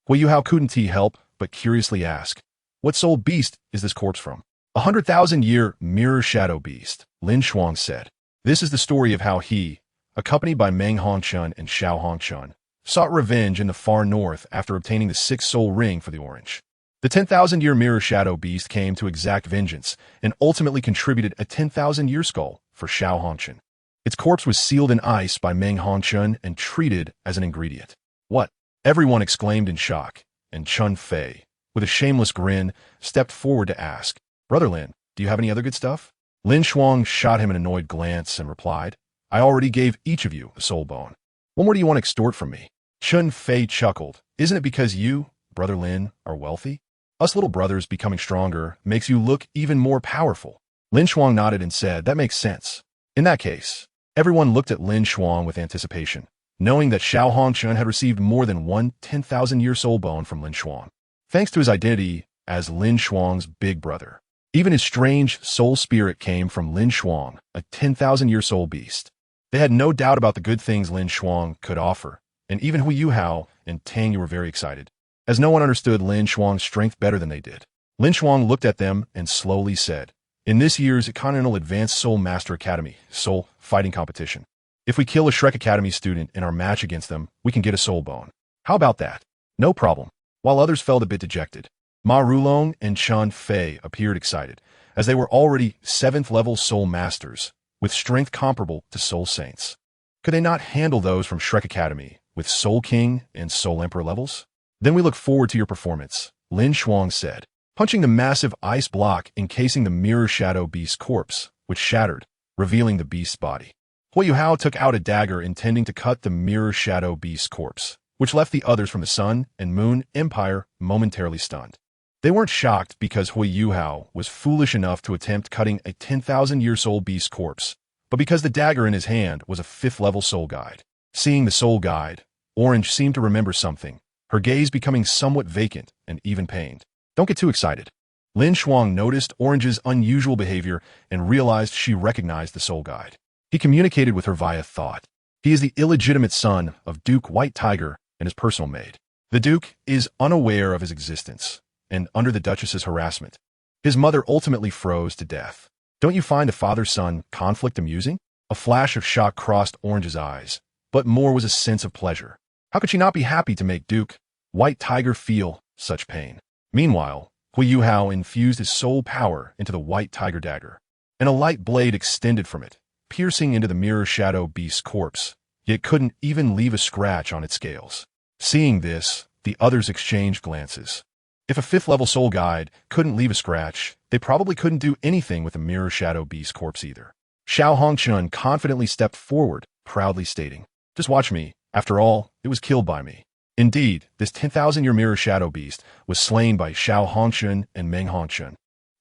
Speaker 1: Huiyuhao couldn't help but curiously ask, what soul beast is this corpse from? 100,000-year mirror shadow beast, LinShuang said. This is the story of how he, accompanied by Meng Hongchun and Xiao Hongchun, sought revenge in the far north after obtaining the 6th soul ring for the orange. The 10,000-year mirror shadow beast came to exact vengeance and ultimately contributed a 10,000-year skull for Xiao Hongchun. Its corpse was sealed in ice by Meng Hongchun and treated as an ingredient. What? Everyone exclaimed in shock, and Chun Fei, with a shameless grin, stepped forward to ask, Brother Lin, do you have any other good stuff? LinShuang shot him an annoyed glance and replied, I already gave each of you a soul bone. What more do you want to extort from me? Chun Fei chuckled. Isn't it because you, Brother Lin, are wealthy? Us little brothers becoming stronger makes you look even more powerful. LinShuang nodded and said, that makes sense. In that case, everyone looked at LinShuang with anticipation, knowing that Xiao Hongchun had received more than one 10,000-year soul bone from LinShuang, thanks to his identity as LinShuang's big brother. Even his strange soul spirit came from LinShuang, a 10,000-year soul beast. They had no doubt about the good things LinShuang could offer, and even Huiyuhao and Tangya were very excited, as no one understood LinShuang's strength better than they did. LinShuang looked at them and slowly said, in this year's Continental Advanced Soul Master Academy Soul Fighting Competition, if we kill a Shrek Academy student in our match against them, we can get a soul bone. How about that? No problem. While others felt a bit dejected, Ma Rulong and Chun Fei appeared excited, as they were already 7th-level soul masters, with strength comparable to soul saints. Could they not handle those from Shrek Academy, with Soul King and Soul Emperor levels? Then we look forward to your performance, LinShuang said, punching the massive ice block encasing the mirror shadow beast's corpse, which shattered, revealing the beast's body. Huiyuhao took out a dagger intending to cut the mirror shadow beast's corpse, which left the others from the Sun and Moon Empire momentarily stunned. They weren't shocked because Huiyuhao was foolish enough to attempt cutting a 10,000-year soul beast's corpse, but because the dagger in his hand was a 5th-level soul guide. Seeing the soul guide, Orange seemed to remember something, her gaze becoming somewhat vacant and even pained. Don't get too excited. LinShuang noticed Orange's unusual behavior and realized she recognized the soul guide. He communicated with her via thought. He is the illegitimate son of Duke White Tiger and his personal maid. The Duke is unaware of his existence, and under the Duchess's harassment, his mother ultimately froze to death. Don't you find a father-son conflict amusing? A flash of shock crossed Orange's eyes, but more was a sense of pleasure. How could she not be happy to make Duke White Tiger feel such pain? Meanwhile, Huiyuhao infused his soul power into the White Tiger dagger, and a light blade extended from it, piercing into the mirror shadow beast's corpse, yet couldn't even leave a scratch on its scales. Seeing this, the others exchanged glances. If a 5th-level soul guide couldn't leave a scratch, they probably couldn't do anything with the mirror shadow beast corpse either. Xiao Hongchun confidently stepped forward, proudly stating, just watch me. After all, it was killed by me. Indeed, this 10,000-year mirror shadow beast was slain by Xiao Hongchun and Meng Hongchun,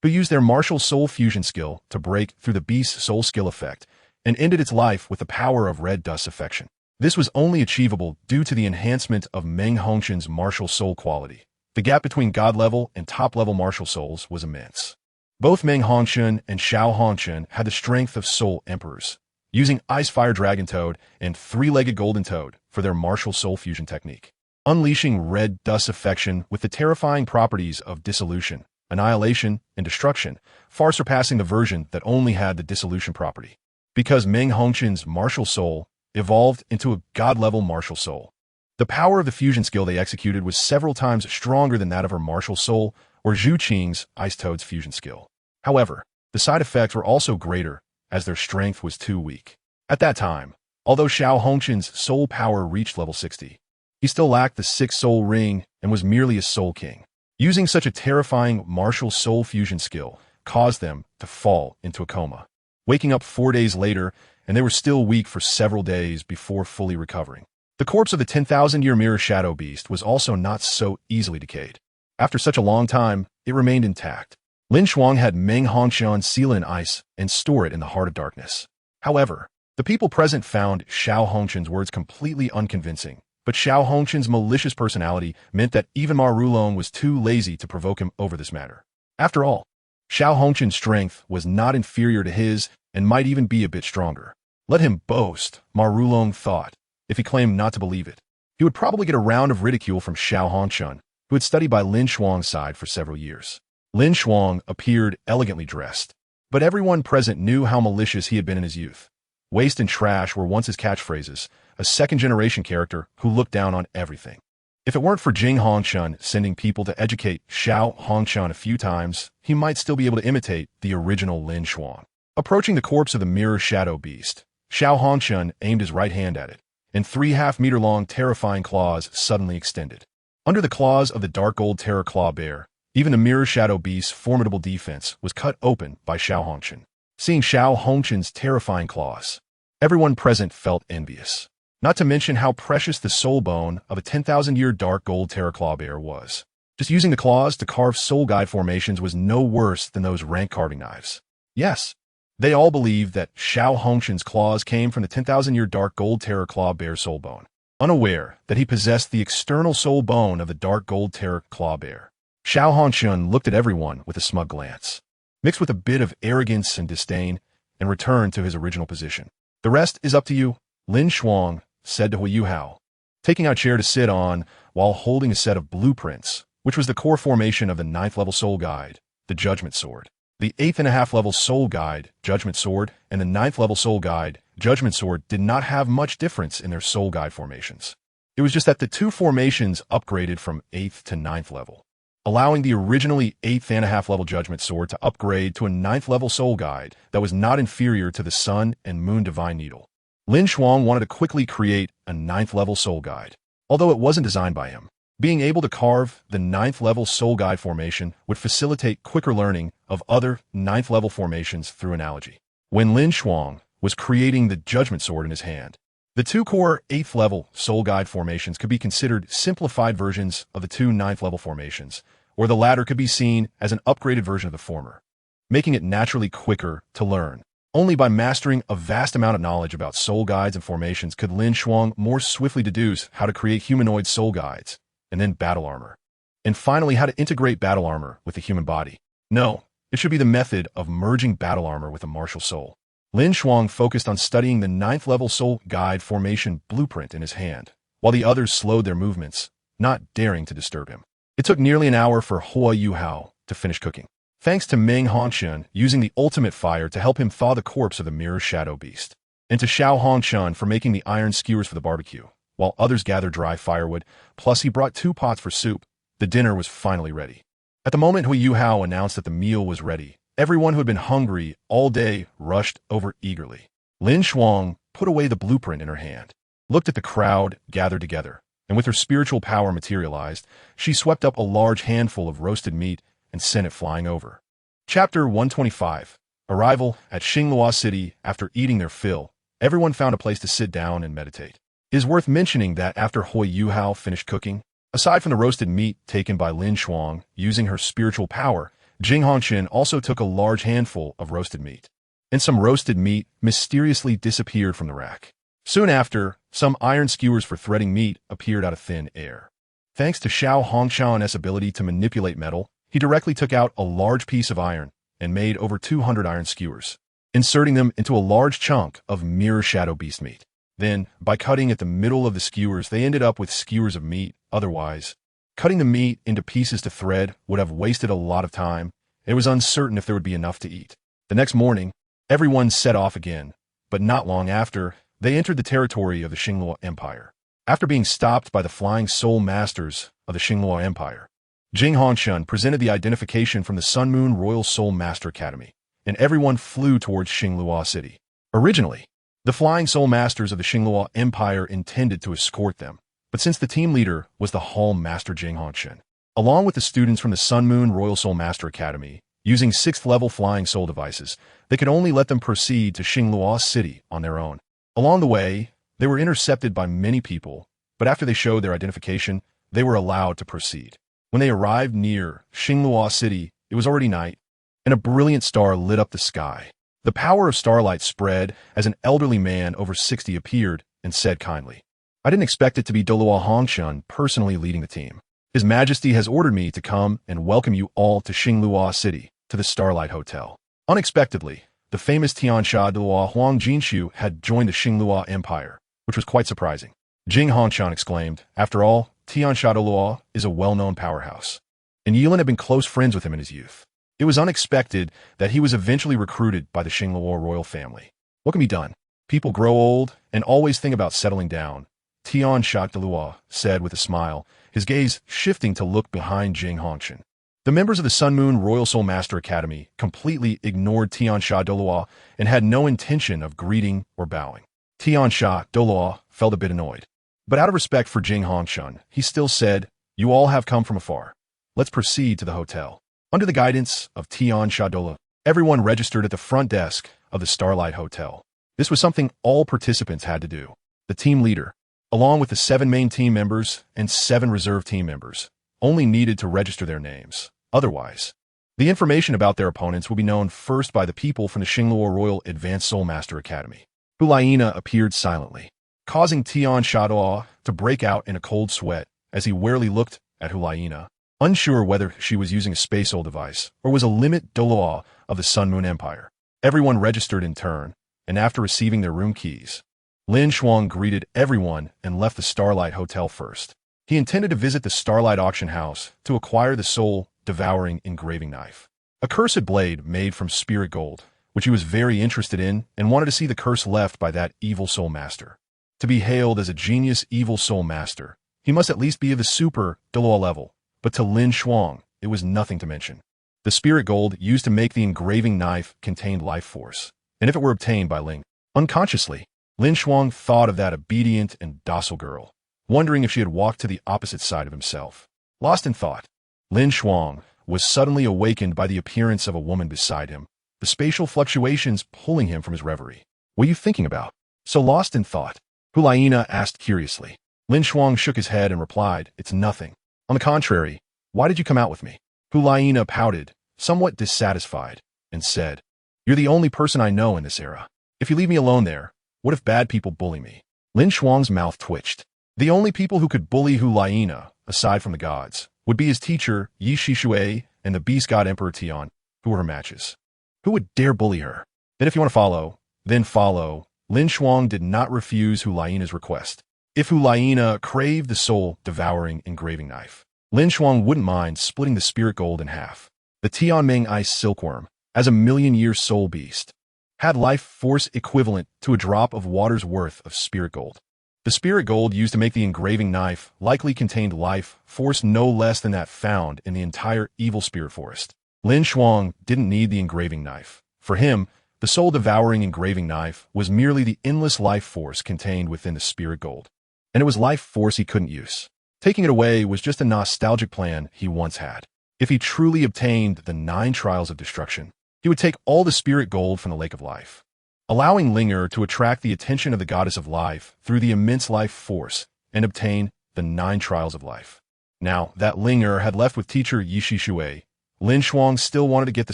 Speaker 1: who used their martial soul fusion skill to break through the beast's soul skill effect and ended its life with the power of red dust affection. This was only achievable due to the enhancement of Meng Hongchun's martial soul quality. The gap between god-level and top-level martial souls was immense. Both Meng Hongchun and Xiao Hongchun had the strength of soul emperors, using Ice Fire Dragon Toad and Three-Legged Golden Toad for their martial soul fusion technique. unleashing red dust affection with the terrifying properties of dissolution, annihilation, and destruction, far surpassing the version that only had the dissolution property. Because Meng Hongqin's martial soul evolved into a god-level martial soul. The power of the fusion skill they executed was several times stronger than that of her martial soul or Zhu Qing's Ice Toad's fusion skill. However, the side effects were also greater, as their strength was too weak. At that time, although Xiao Hongqin's soul power reached level 60, he still lacked the 6th soul ring and was merely a soul king. Using such a terrifying martial soul fusion skill caused them to fall into a coma, waking up 4 days later, and they were still weak for several days before fully recovering. The corpse of the 10,000-year mirror shadow beast was also not so easily decayed. After such a long time, it remained intact. LinShuang had Meng Hongqian seal it in ice and store it in the heart of darkness. However, the people present found Xiao Hongqin's words completely unconvincing, but Xiao Hongqin's malicious personality meant that even Ma Rulong was too lazy to provoke him over this matter. After all, Xiao Hongqin's strength was not inferior to his and might even be a bit stronger. Let him boast, Ma Rulong thought. If he claimed not to believe it, he would probably get a round of ridicule from Xiao Hongqian, who had studied by LinShuang's side for several years. LinShuang appeared elegantly dressed, but everyone present knew how malicious he had been in his youth. Waste and trash were once his catchphrases, a second-generation character who looked down on everything. If it weren't for Jing Hongqian sending people to educate Xiao Hongqian a few times, he might still be able to imitate the original LinShuang. Approaching the corpse of the mirror shadow beast, Xiao Hongqian aimed his right hand at it, and 3 half-meter-long terrifying claws suddenly extended. Under the claws of the dark gold terror claw bear, even the mirror shadow beast's formidable defense was cut open by Xiao Hongqian. Seeing Xiao Hongqian's terrifying claws, everyone present felt envious. Not to mention how precious the soul bone of a 10,000-year dark gold terror claw bear was. Just using the claws to carve soul guide formations was no worse than those rank carving knives. Yes, they all believed that Xiao Hongqian's claws came from the 10,000-year dark gold terror claw bear soul bone, unaware that he possessed the external soul bone of the dark gold terror claw bear. Xiao Hongqian looked at everyone with a smug glance, mixed with a bit of arrogance and disdain, and returned to his original position. The rest is up to you, LinShuang said to DaiYueheng, taking out a chair to sit on while holding a set of blueprints, which was the core formation of the 9th level soul guide, the Judgment Sword. The 8.5 level soul guide, Judgment Sword, and the 9th level soul guide, Judgment Sword, did not have much difference in their soul guide formations. It was just that the two formations upgraded from 8th to 9th level, allowing the originally 8.5 level Judgment Sword to upgrade to a 9th level soul guide that was not inferior to the Sun and Moon Divine Needle. LinShuang wanted to quickly create a 9th level soul guide, although it wasn't designed by him. Being able to carve the 9th level soul guide formation would facilitate quicker learning of other 9th level formations through analogy. When LinShuang was creating the Judgment Sword in his hand, the two core 8th level soul guide formations could be considered simplified versions of the two 9th level formations, or the latter could be seen as an upgraded version of the former, making it naturally quicker to learn. Only by mastering a vast amount of knowledge about soul guides and formations could LinShuang more swiftly deduce how to create humanoid soul guides, and then battle armor. And finally, how to integrate battle armor with the human body. No, it should be the method of merging battle armor with a martial soul. LinShuang focused on studying the 9th level soul guide formation blueprint in his hand, while the others slowed their movements, not daring to disturb him. It took nearly an hour for DaiYueheng to finish cooking, thanks to Meng Hongqian using the ultimate fire to help him thaw the corpse of the mirror shadow beast, and to Xiao Hongqian for making the iron skewers for the barbecue, while others gathered dry firewood, plus he brought 2 pots for soup. The dinner was finally ready. At the moment DaiYueheng announced that the meal was ready, everyone who had been hungry all day rushed over eagerly. LinShuang put away the blueprint in her hand, looked at the crowd gathered together, and with her spiritual power materialized, she swept up a large handful of roasted meat and sent it flying over. Chapter 125. Arrival at Xinglua City. After eating their fill, everyone found a place to sit down and meditate. It is worth mentioning that after DaiYueheng finished cooking, aside from the roasted meat taken by LinShuang using her spiritual power, Jing Hongqian also took a large handful of roasted meat. And some roasted meat mysteriously disappeared from the rack. Soon after, some iron skewers for threading meat appeared out of thin air. Thanks to Xiao Hongqian's ability to manipulate metal, he directly took out a large piece of iron and made over 200 iron skewers, inserting them into a large chunk of mirror shadow beast meat. Then, by cutting at the middle of the skewers, they ended up with skewers of meat. Otherwise, cutting the meat into pieces to thread would have wasted a lot of time. It was uncertain if there would be enough to eat. The next morning, everyone set off again, but not long after, they entered the territory of the Xingluo Empire. After being stopped by the flying soul masters of the Xingluo Empire, Jing Hongshun presented the identification from the Sun Moon Royal Soul Master Academy, and everyone flew towards Xingluo City. Originally, the flying soul masters of the Xingluo Empire intended to escort them, but since the team leader was the Hall Master Jing Hongshun, along with the students from the Sun Moon Royal Soul Master Academy, using 6th-level flying soul devices, they could only let them proceed to Xingluo City on their own. Along the way, they were intercepted by many people, but after they showed their identification, they were allowed to proceed. When they arrived near Xingluo City, it was already night, and a brilliant star lit up the sky. The power of starlight spread as an elderly man over 60 appeared and said kindly, "I didn't expect it to be Douluo Hongshun personally leading the team. His Majesty has ordered me to come and welcome you all to Xingluo City, to the Starlight Hotel." Unexpectedly, the famous Tiansha Douluo Huang Jinshu had joined the Xingluo Empire, which was quite surprising. Jing Hongshun exclaimed, "After all, Tiansha Douluo is a well-known powerhouse, and Yilin had been close friends with him in his youth. It was unexpected that he was eventually recruited by the Xingluo royal family. What can be done? People grow old and always think about settling down," Tiansha Douluo said with a smile, his gaze shifting to look behind Jing Hongshun. The members of the Sun Moon Royal Soul Master Academy completely ignored Tiansha Douluo and had no intention of greeting or bowing. Tiansha Douluo felt a bit annoyed. But out of respect for Jing Hongshun, he still said, "You all have come from afar. Let's proceed to the hotel." Under the guidance of Tiansha Douluo, everyone registered at the front desk of the Starlight Hotel. This was something all participants had to do. The team leader, along with the 7 main team members and 7 reserve team members, only needed to register their names. Otherwise, the information about their opponents will be known first by the people from the Xingluo Royal Advanced Soul Master Academy. Hulaina appeared silently, causing Tiansha Douluo to break out in a cold sweat as he warily looked at Hulaina, unsure whether she was using a space soul device or was a limit Douluo of the Sun Moon Empire. Everyone registered in turn, and after receiving their room keys, LinShuang greeted everyone and left the Starlight Hotel first. He intended to visit the Starlight Auction House to acquire the soul-devouring engraving knife, a cursed blade made from spirit gold, which he was very interested in and wanted to see the curse left by that evil soul master. To be hailed as a genius evil soul master, he must at least be of the super Douluo level, but to LinShuang, it was nothing to mention. The spirit gold used to make the engraving knife contained life force, and if it were obtained by Ling, unconsciously, LinShuang thought of that obedient and docile girl, wondering if she had walked to the opposite side of himself. Lost in thought, LinShuang was suddenly awakened by the appearance of a woman beside him, the spatial fluctuations pulling him from his reverie. "What are you thinking about? So lost in thought?" Hulaina asked curiously. LinShuang shook his head and replied, "It's nothing. On the contrary, why did you come out with me?" Hulaina pouted, somewhat dissatisfied, and said, "You're the only person I know in this era. If you leave me alone there, what if bad people bully me?" LinShuang's mouth twitched. The only people who could bully Hulaina, aside from the gods, would be his teacher Ye Xishui and the beast god Emperor Tian, who were her matches. Who would dare bully her? Then if you want to follow, then follow. LinShuang did not refuse Hulaina's request. If Hulaina craved the soul-devouring engraving knife, LinShuang wouldn't mind splitting the spirit gold in half. The Tianming ice silkworm, as a million-year soul beast, had life force equivalent to a drop of water's worth of spirit gold. The spirit gold used to make the engraving knife likely contained life force no less than that found in the entire evil spirit forest. LinShuang didn't need the engraving knife. For him, the soul-devouring engraving knife was merely the endless life force contained within the spirit gold, and it was life force he couldn't use. Taking it away was just a nostalgic plan he once had. If he truly obtained the 9 trials of destruction, he would take all the spirit gold from the Lake of Life, allowing Linger to attract the attention of the goddess of life through the immense life force and obtain the 9 trials of life. Now that Linger had left with teacher Ye Xishui, LinShuang still wanted to get the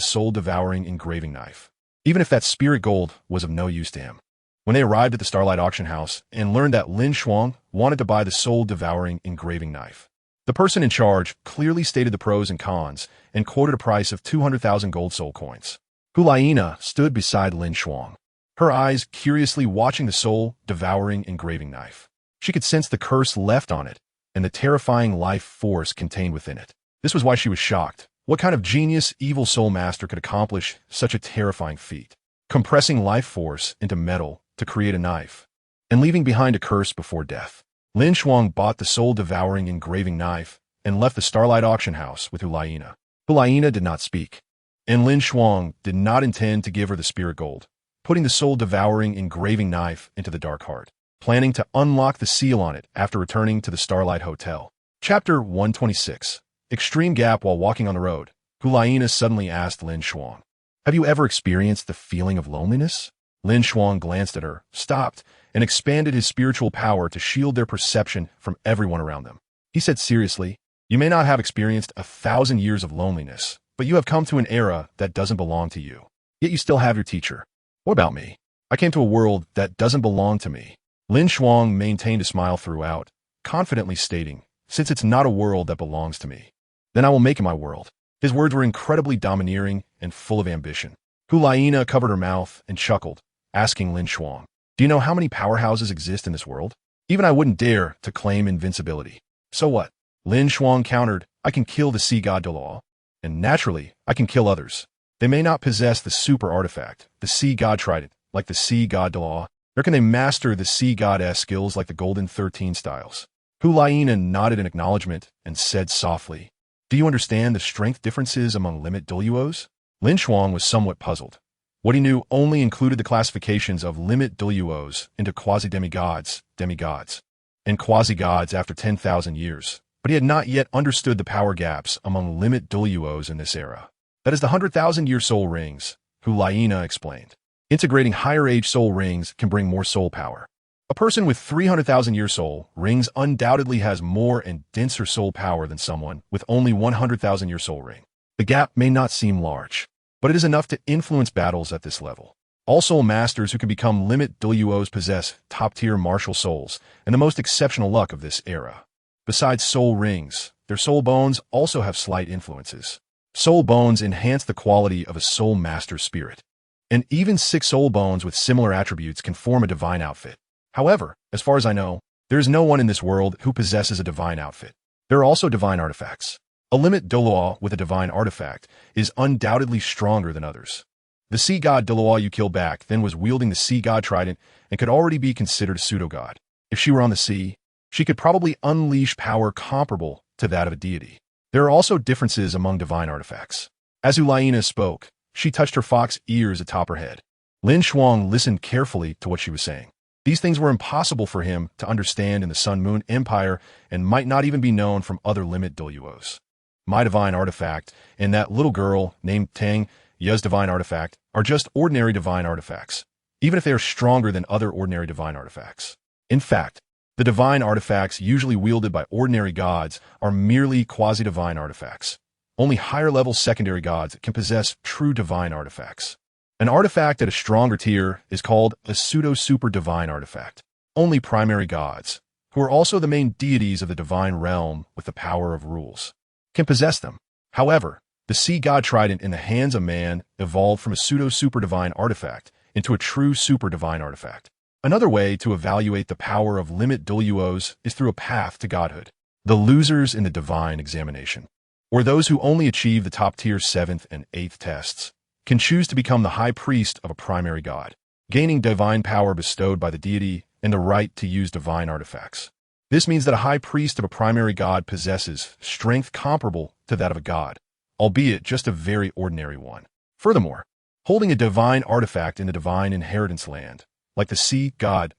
Speaker 1: soul-devouring engraving knife, even if that spirit gold was of no use to him. When they arrived at the Starlight Auction House and learned that LinShuang wanted to buy the soul-devouring engraving knife, the person in charge clearly stated the pros and cons and quoted a price of 200,000 gold soul coins. Hulaina stood beside LinShuang, her eyes curiously watching the soul-devouring engraving knife. She could sense the curse left on it and the terrifying life force contained within it. This was why she was shocked. What kind of genius evil soul master could accomplish such a terrifying feat? Compressing life force into metal to create a knife, and leaving behind a curse before death. LinShuang bought the soul-devouring engraving knife and left the Starlight Auction House with Hulayina. Hulayina did not speak, and LinShuang did not intend to give her the spirit gold, putting the soul-devouring engraving knife into the dark heart, planning to unlock the seal on it after returning to the Starlight Hotel. Chapter 126. Extreme Gap. While walking on the road, Hulayina suddenly asked LinShuang, "Have you ever experienced the feeling of loneliness?" LinShuang glanced at her, stopped, and expanded his spiritual power to shield their perception from everyone around them. He said seriously, "You may not have experienced 1,000 years of loneliness, but you have come to an era that doesn't belong to you. Yet you still have your teacher. What about me? I came to a world that doesn't belong to me." LinShuang maintained a smile throughout, confidently stating, "Since it's not a world that belongs to me, then I will make it my world." His words were incredibly domineering and full of ambition. Hulayina covered her mouth and chuckled, asking LinShuang, "Do you know how many powerhouses exist in this world? Even I wouldn't dare to claim invincibility." "So what?" LinShuang countered, "I can kill the Sea God Douluo, and naturally, I can kill others. They may not possess the super artifact, the Sea God Trident, like the Sea God Douluo, nor can they master the Sea Goddess skills like the Golden 13 styles." Hulayina nodded in acknowledgement and said softly, "Do you understand the strength differences among limit Douluos?" LinShuang was somewhat puzzled. What he knew only included the classifications of limit Douluos into quasi-demigods, demigods, and quasi-gods after 10,000 years, but he had not yet understood the power gaps among limit Douluos in this era. "That is the 100,000-year soul rings," Hulayina explained. "Integrating higher-age soul rings can bring more soul power. A person with 300,000-year soul rings undoubtedly has more and denser soul power than someone with only 100,000-year soul ring. The gap may not seem large, but it is enough to influence battles at this level. All soul masters who can become limit Douluos possess top-tier martial souls and the most exceptional luck of this era. Besides soul rings, their soul bones also have slight influences. Soul bones enhance the quality of a soul master's spirit, and even 6 soul bones with similar attributes can form a divine outfit. However, as far as I know, there is no one in this world who possesses a divine outfit. There are also divine artifacts. A limit Douluo with a divine artifact is undoubtedly stronger than others. The Sea God Douluo you killed back then was wielding the Sea God Trident and could already be considered a pseudo-god. If she were on the sea, she could probably unleash power comparable to that of a deity. There are also differences among divine artifacts. As Hulayina spoke, she touched her fox ears atop her head. LinShuang listened carefully to what she was saying. These things were impossible for him to understand in the Sun-Moon Empire and might not even be known from other limit Douluos. My divine artifact and that little girl named Tang Ye's divine artifact are just ordinary divine artifacts, even if they are stronger than other ordinary divine artifacts. In fact, the divine artifacts usually wielded by ordinary gods are merely quasi-divine artifacts. Only higher-level secondary gods can possess true divine artifacts. An artifact at a stronger tier is called a pseudo-super divine artifact. Only primary gods, who are also the main deities of the divine realm with the power of rules, can possess them. However, the Sea God Trident in the hands of man evolved from a pseudo-super divine artifact into a true super divine artifact. Another way to evaluate the power of limit Douluos is through a path to godhood. The losers in the divine examination, or those who only achieve the top-tier 7th and 8th tests, can choose to become the high priest of a primary god, gaining divine power bestowed by the deity and the right to use divine artifacts. This means that a high priest of a primary god possesses strength comparable to that of a god, albeit just a very ordinary one. Furthermore, holding a divine artifact in the divine inheritance land, like the Sea God,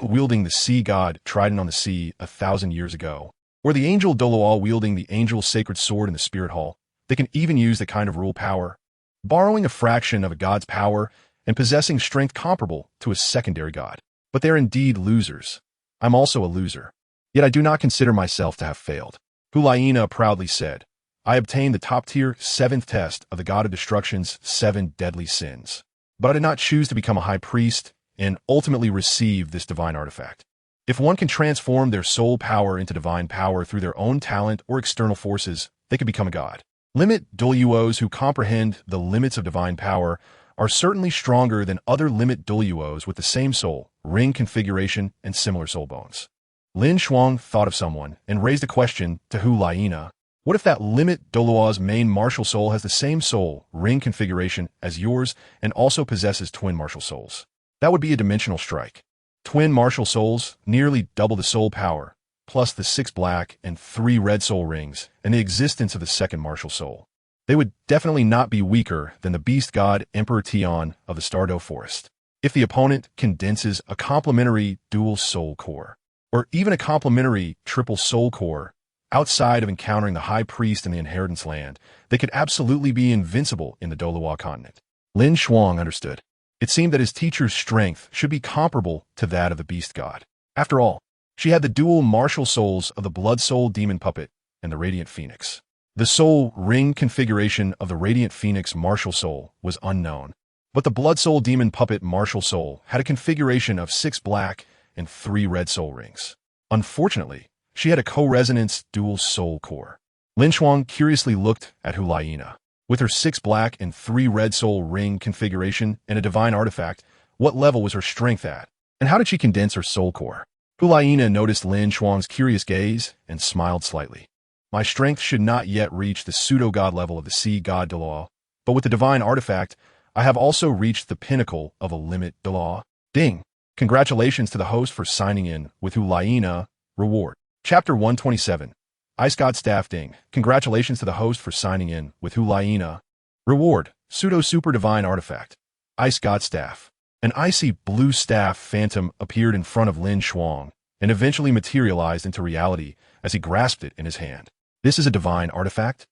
Speaker 1: wielding the Sea God Trident on the sea 1,000 years ago, or the Angel Douluo wielding the Angel's sacred sword in the Spirit Hall, they can even use the kind of rule power, borrowing a fraction of a god's power and possessing strength comparable to a secondary god. But they're indeed losers. I'm also a loser. Yet I do not consider myself to have failed. Hulayina proudly said, I obtained the top-tier 7th test of the God of Destruction's 7 deadly sins. But I did not choose to become a high priest and ultimately receive this divine artifact. If one can transform their soul power into divine power through their own talent or external forces, they can become a god. Limit Douluos who comprehend the limits of divine power are certainly stronger than other limit Douluos with the same soul, ring configuration, and similar soul bones. LinShuang thought of someone and raised a question to Hu Laina. What if that limit Douluo's main martial soul has the same soul, ring configuration as yours and also possesses twin martial souls? That would be a dimensional strike. Twin martial souls, nearly double the soul power, plus the 6 black and 3 red soul rings, and the existence of the second martial soul. They would definitely not be weaker than the beast god Emperor Tian of the Stardo Forest. If the opponent condenses a complementary dual soul core, or even a complementary triple soul core, outside of encountering the High Priest in the Inheritance Land, they could absolutely be invincible in the Douluo Continent. LinShuang understood. It seemed that his teacher's strength should be comparable to that of the beast god. After all, she had the dual martial souls of the Blood Soul Demon Puppet and the Radiant Phoenix. The soul ring configuration of the Radiant Phoenix martial soul was unknown, but the Blood Soul Demon Puppet martial soul had a configuration of 6 black and 3 red soul rings. Unfortunately, she had a co-resonance dual soul core. LinShuang curiously looked at Hu Laina. With her 6 black and 3 red soul ring configuration and a divine artifact, what level was her strength at? And how did she condense her soul core? Hu Laina noticed LinShuang's curious gaze and smiled slightly. My strength should not yet reach the pseudo-god level of the Sea God Douluo, but with the divine artifact, I have also reached the pinnacle of a limit Douluo Ding. Congratulations to the host for signing in with Hu Laina. Reward. Chapter 127. Ice God Staff Ding. Congratulations to the host for signing in with Hu Laina. Reward. Pseudo-super divine artifact. Ice God Staff. An icy blue staff phantom appeared in front of LinShuang and eventually materialized into reality as he grasped it in his hand. This is a divine artifact?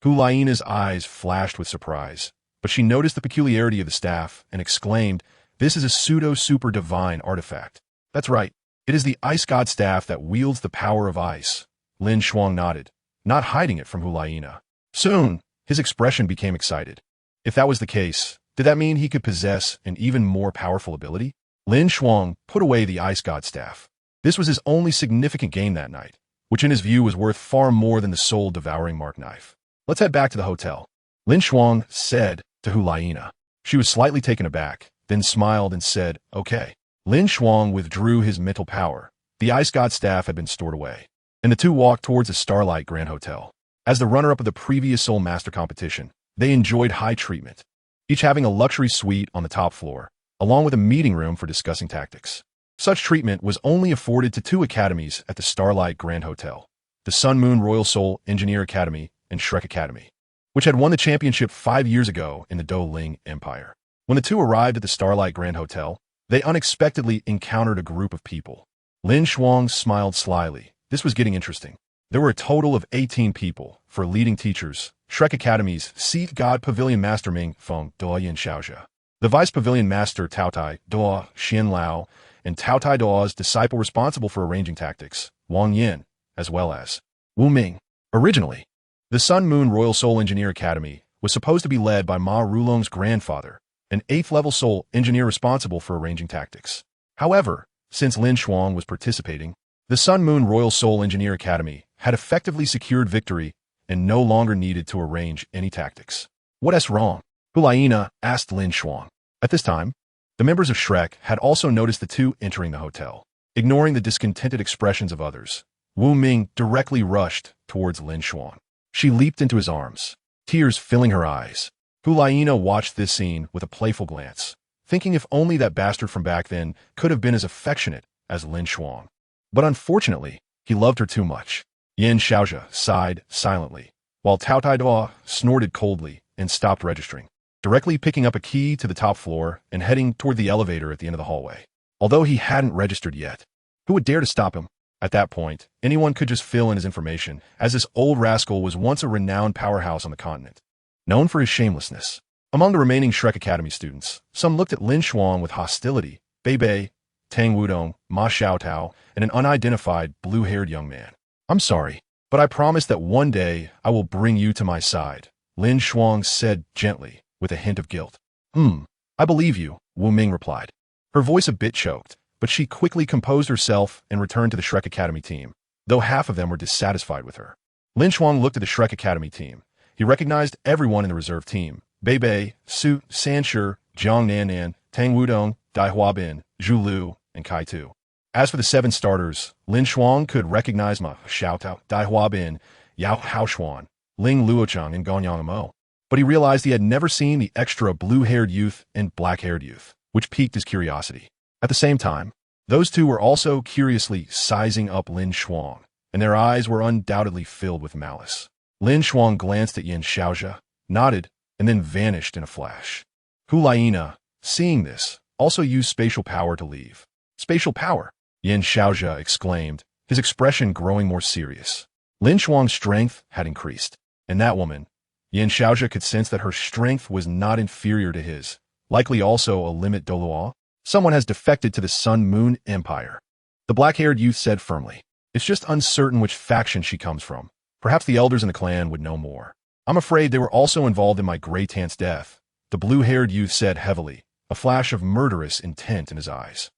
Speaker 1: Hu Laina's eyes flashed with surprise, but she noticed the peculiarity of the staff and exclaimed, "This is a pseudo-super divine artifact." That's right. It is the Ice God Staff that wields the power of ice. LinShuang nodded, not hiding it from Hu Laina. Soon, his expression became excited. If that was the case, did that mean he could possess an even more powerful ability? LinShuang put away the Ice God Staff. This was his only significant gain that night, which in his view was worth far more than the soul-devouring mark knife. Let's head back to the hotel, LinShuang said to Hu Laina. She was slightly taken aback, then smiled and said, okay. LinShuang withdrew his mental power. The Ice God Staff had been stored away, and the two walked towards the Starlight Grand Hotel. As the runner-up of the previous Soul Master competition, they enjoyed high treatment, each having a luxury suite on the top floor, along with a meeting room for discussing tactics. Such treatment was only afforded to 2 academies at the Starlight Grand Hotel, the Sun Moon Royal Soul Engineer Academy and Shrek Academy, which had won the championship 5 years ago in the DaiYueheng Empire. When the two arrived at the Starlight Grand Hotel, they unexpectedly encountered a group of people. LinShuang smiled slyly. This was getting interesting. There were a total of 18 people, for leading teachers, Shrek Academy's Seat God Pavilion Master Ming Feng Daoyan Xiaozhe, the Vice Pavilion Master Taotai Daluo Xian Lao, and Taotai Daluo's disciple responsible for arranging tactics, Wang Yin, as well as Wu Ming. Originally, the Sun Moon Royal Soul Engineer Academy was supposed to be led by Ma Rulong's grandfather, an 8th-level soul engineer responsible for arranging tactics. However, since LinShuang was participating, the Sun Moon Royal Soul Engineer Academy had effectively secured victory and no longer needed to arrange any tactics. What's wrong? Hu Laina asked LinShuang. At this time, the members of Shrek had also noticed the two entering the hotel. Ignoring the discontented expressions of others, Wu Ming directly rushed towards LinShuang. She leaped into his arms, tears filling her eyes. Hu Laina watched this scene with a playful glance, thinking if only that bastard from back then could have been as affectionate as LinShuang. But unfortunately, he loved her too much. Yin Xiaozhe sighed silently, while Taotai Daluo snorted coldly and stopped registering, directly picking up a key to the top floor and heading toward the elevator at the end of the hallway. Although he hadn't registered yet, who would dare to stop him? At that point, anyone could just fill in his information, as this old rascal was once a renowned powerhouse on the continent, known for his shamelessness. Among the remaining Shrek Academy students, some looked at LinShuang with hostility. Bei, Tang Wudong, Ma Xiaotao, and an unidentified blue-haired young man. I'm sorry, but I promise that one day I will bring you to my side, LinShuang said gently, with a hint of guilt. I believe you, Wu Ming replied. Her voice a bit choked, but she quickly composed herself and returned to the Shrek Academy team, though half of them were dissatisfied with her. LinShuang looked at the Shrek Academy team. He recognized everyone in the reserve team. Bei, Su, Sanshur, Jiang Nannan, Tang Wudong, DaiYueheng, Zhu Lu, and Kai Tu. As for the 7 starters, LinShuang could recognize Ma Xiaotao, DaiYueheng, Yao Haoshuan, Ling Luochang, and Gonyang Mo. But he realized he had never seen the extra blue-haired youth and black-haired youth, which piqued his curiosity. At the same time, those two were also curiously sizing up LinShuang, and their eyes were undoubtedly filled with malice. LinShuang glanced at Yin Xiaozhe, nodded, and then vanished in a flash. Hulaina, seeing this, also used spatial power to leave. Spatial power? Yin Xiaozhe exclaimed, his expression growing more serious. LinShuang's strength had increased, and that woman, Yin Xiaozhe could sense that her strength was not inferior to his, likely also a limit Douluo. Someone has defected to the Sun-Moon Empire. The black-haired youth said firmly. It's just uncertain which faction she comes from. Perhaps the elders in the clan would know more. I'm afraid they were also involved in my Grey Tant's death, the blue-haired youth said heavily, a flash of murderous intent in his eyes.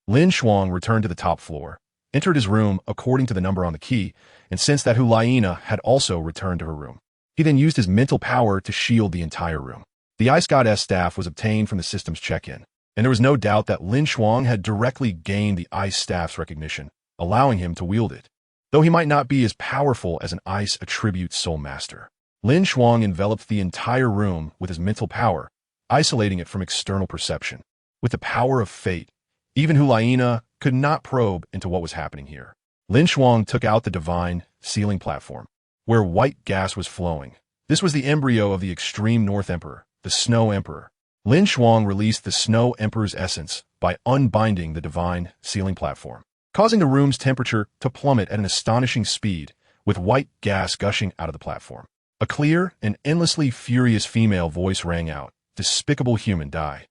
Speaker 1: LinShuang returned to the top floor, entered his room according to the number on the key, and sensed that Hulaina had also returned to her room. He then used his mental power to shield the entire room. The Ice Goddess staff was obtained from the system's check-in, and there was no doubt that LinShuang had directly gained the ice staff's recognition, allowing him to wield it, though he might not be as powerful as an ice attribute soul master. LinShuang enveloped the entire room with his mental power, isolating it from external perception. With the power of fate, even Hulaina could not probe into what was happening here. LinShuang took out the divine ceiling platform, where white gas was flowing. This was the embryo of the extreme North Emperor, the Snow Emperor. LinShuang released the Snow Emperor's essence by unbinding the divine ceiling platform, causing the room's temperature to plummet at an astonishing speed, with white gas gushing out of the platform. A clear and endlessly furious female voice rang out, "Despicable human, die."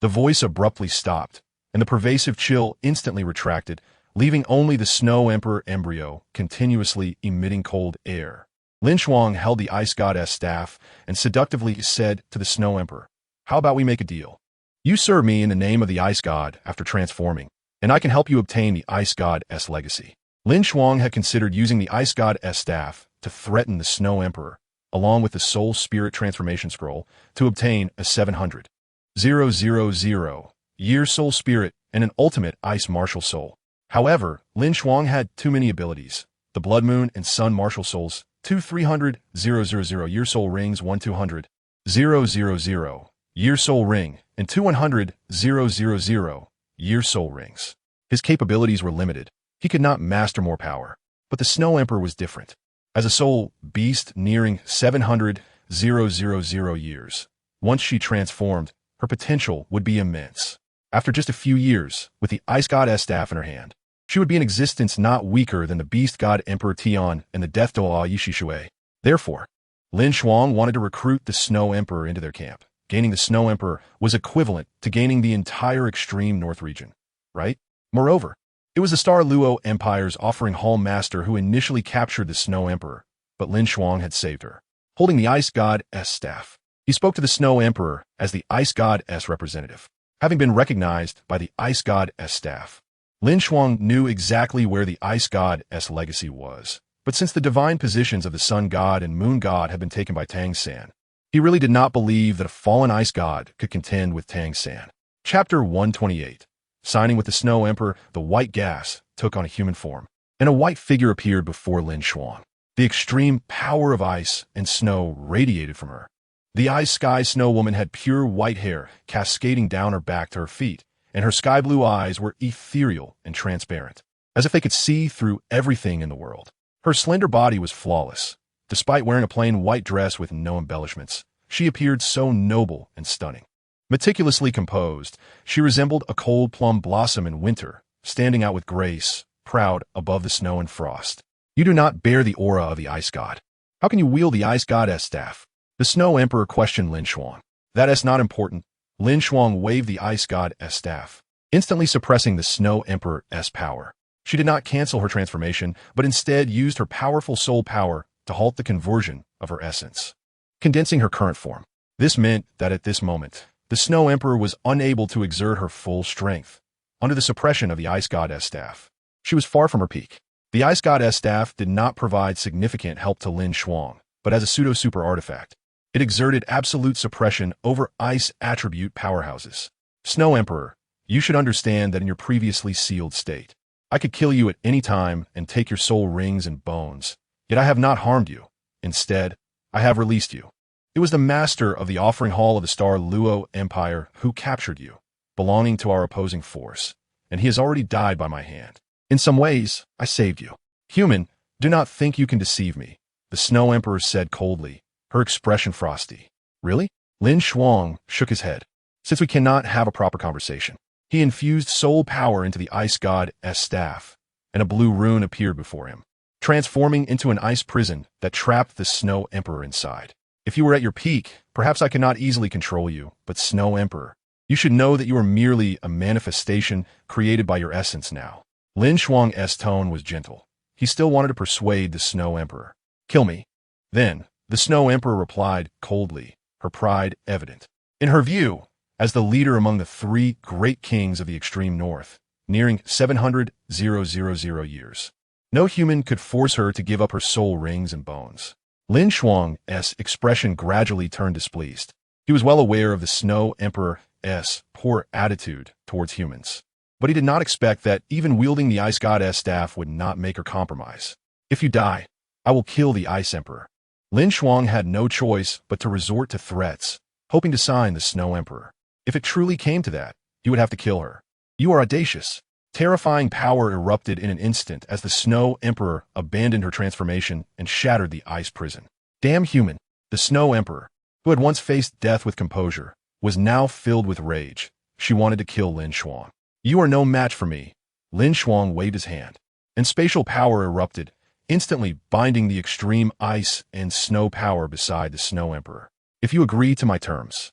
Speaker 1: The voice abruptly stopped, and the pervasive chill instantly retracted, leaving only the Snow Emperor embryo continuously emitting cold air. LinShuang held the Ice Goddess staff and seductively said to the Snow Emperor, "How about we make a deal? You serve me in the name of the Ice God after transforming, and I can help you obtain the Ice God's legacy." LinShuang had considered using the Ice God's staff to threaten the Snow Emperor, along with the Soul Spirit Transformation Scroll, to obtain a 700,000-year Soul Spirit and an ultimate Ice Martial Soul. However, LinShuang had too many abilities. The Blood Moon and Sun Martial Souls, 2 300,000-year Soul Rings, 1 200,000-year Soul Ring, and 2 100,000-year Soul Rings. His capabilities were limited. He could not master more power. But the Snow Emperor was different. As a soul beast nearing 700,000 years, once she transformed, her potential would be immense. After just a few years, with the Ice Goddess staff in her hand, she would be in existence not weaker than the Beast God Emperor Tian and the Death God Ye Xishui. Therefore, LinShuang wanted to recruit the Snow Emperor into their camp. Gaining the Snow Emperor was equivalent to gaining the entire extreme north region, right? Moreover, it was the Star Luo Empire's offering Hall Master who initially captured the Snow Emperor, but LinShuang had saved her. Holding the Ice God's staff, he spoke to the Snow Emperor as the Ice God's representative. Having been recognized by the Ice God's staff, LinShuang knew exactly where the Ice God's legacy was. But since the divine positions of the Sun God and Moon God had been taken by Tang San, he really did not believe that a fallen Ice God could contend with Tang San. Chapter 128. Signing with the Snow Emperor, the white gas took on a human form, and a white figure appeared before LinShuang. The extreme power of ice and snow radiated from her. The Ice Sky Snow Woman had pure white hair cascading down her back to her feet, and her sky blue eyes were ethereal and transparent, as if they could see through everything in the world. Her slender body was flawless. Despite wearing a plain white dress with no embellishments, she appeared so noble and stunning. Meticulously composed, she resembled a cold plum blossom in winter, standing out with grace, proud above the snow and frost. You do not bear the aura of the Ice God. How can you wield the Ice God's staff? The Snow Emperor questioned LinShuang. That is not important. LinShuang waved the Ice God's staff, instantly suppressing the Snow Emperor's power. She did not cancel her transformation, but instead used her powerful soul power to halt the conversion of her essence, condensing her current form. This meant that at this moment, the Snow Emperor was unable to exert her full strength. Under the suppression of the Ice God's staff, she was far from her peak. The Ice God's staff did not provide significant help to LinShuang, but as a pseudo-super artifact, It exerted absolute suppression over ice attribute powerhouses. Snow Emperor, you should understand that in your previously sealed state, I could kill you at any time and take your soul rings and bones, yet I have not harmed you. Instead, I have released you. It was the master of the offering hall of the Star Luo Empire who captured you, belonging to our opposing force, and he has already died by my hand. In some ways, I saved you. Human, do not think you can deceive me, the Snow Emperor said coldly, her expression frosty. Really? LinShuang shook his head. Since we cannot have a proper conversation, he infused soul power into the ice god's staff, and a blue rune appeared before him, transforming into an ice prison that trapped the Snow Emperor inside. If you were at your peak, perhaps I could not easily control you, but Snow Emperor, you should know that you are merely a manifestation created by your essence now. LinShuang's tone was gentle. He still wanted to persuade the Snow Emperor. Kill me. Then, the Snow Emperor replied coldly, her pride evident. In her view, as the leader among the three great kings of the extreme north, nearing 700,000 years, no human could force her to give up her soul rings and bones. LinShuang's expression gradually turned displeased. He was well aware of the Snow Emperor's poor attitude towards humans, but he did not expect that even wielding the ice god's staff would not make her compromise. If you die, I will kill the Ice Emperor. LinShuang had no choice but to resort to threats, hoping to sign the Snow Emperor. If it truly came to that, he would have to kill her. You are audacious. Terrifying power erupted in an instant as the Snow Emperor abandoned her transformation and shattered the ice prison. Damn human! The Snow Emperor, who had once faced death with composure, was now filled with rage. She wanted to kill LinShuang. You are no match for me. LinShuang waved his hand, and spatial power erupted, instantly binding the extreme ice and snow power beside the Snow Emperor. If you agree to my terms,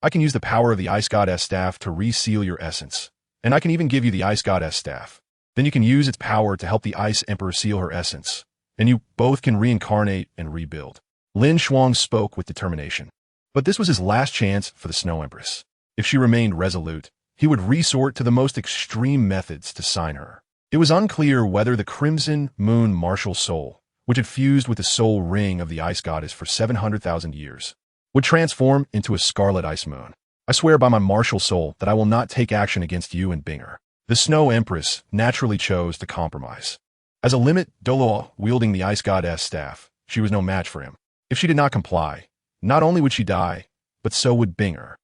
Speaker 1: I can use the power of the Ice God's staff to reseal your essence, and I can even give you the Ice God's staff. Then you can use its power to help the Ice Emperor seal her essence, and you both can reincarnate and rebuild. LinShuang spoke with determination. But this was his last chance for the Snow Empress. If she remained resolute, he would resort to the most extreme methods to sign her. It was unclear whether the Crimson Moon martial soul, which had fused with the soul ring of the Ice Goddess for 700,000 years, would transform into a scarlet ice moon. I swear by my martial soul that I will not take action against you and Binger. The Snow Empress naturally chose to compromise. As a limit Douluo wielding the Ice God's staff, she was no match for him. If she did not comply, not only would she die, but so would Binger.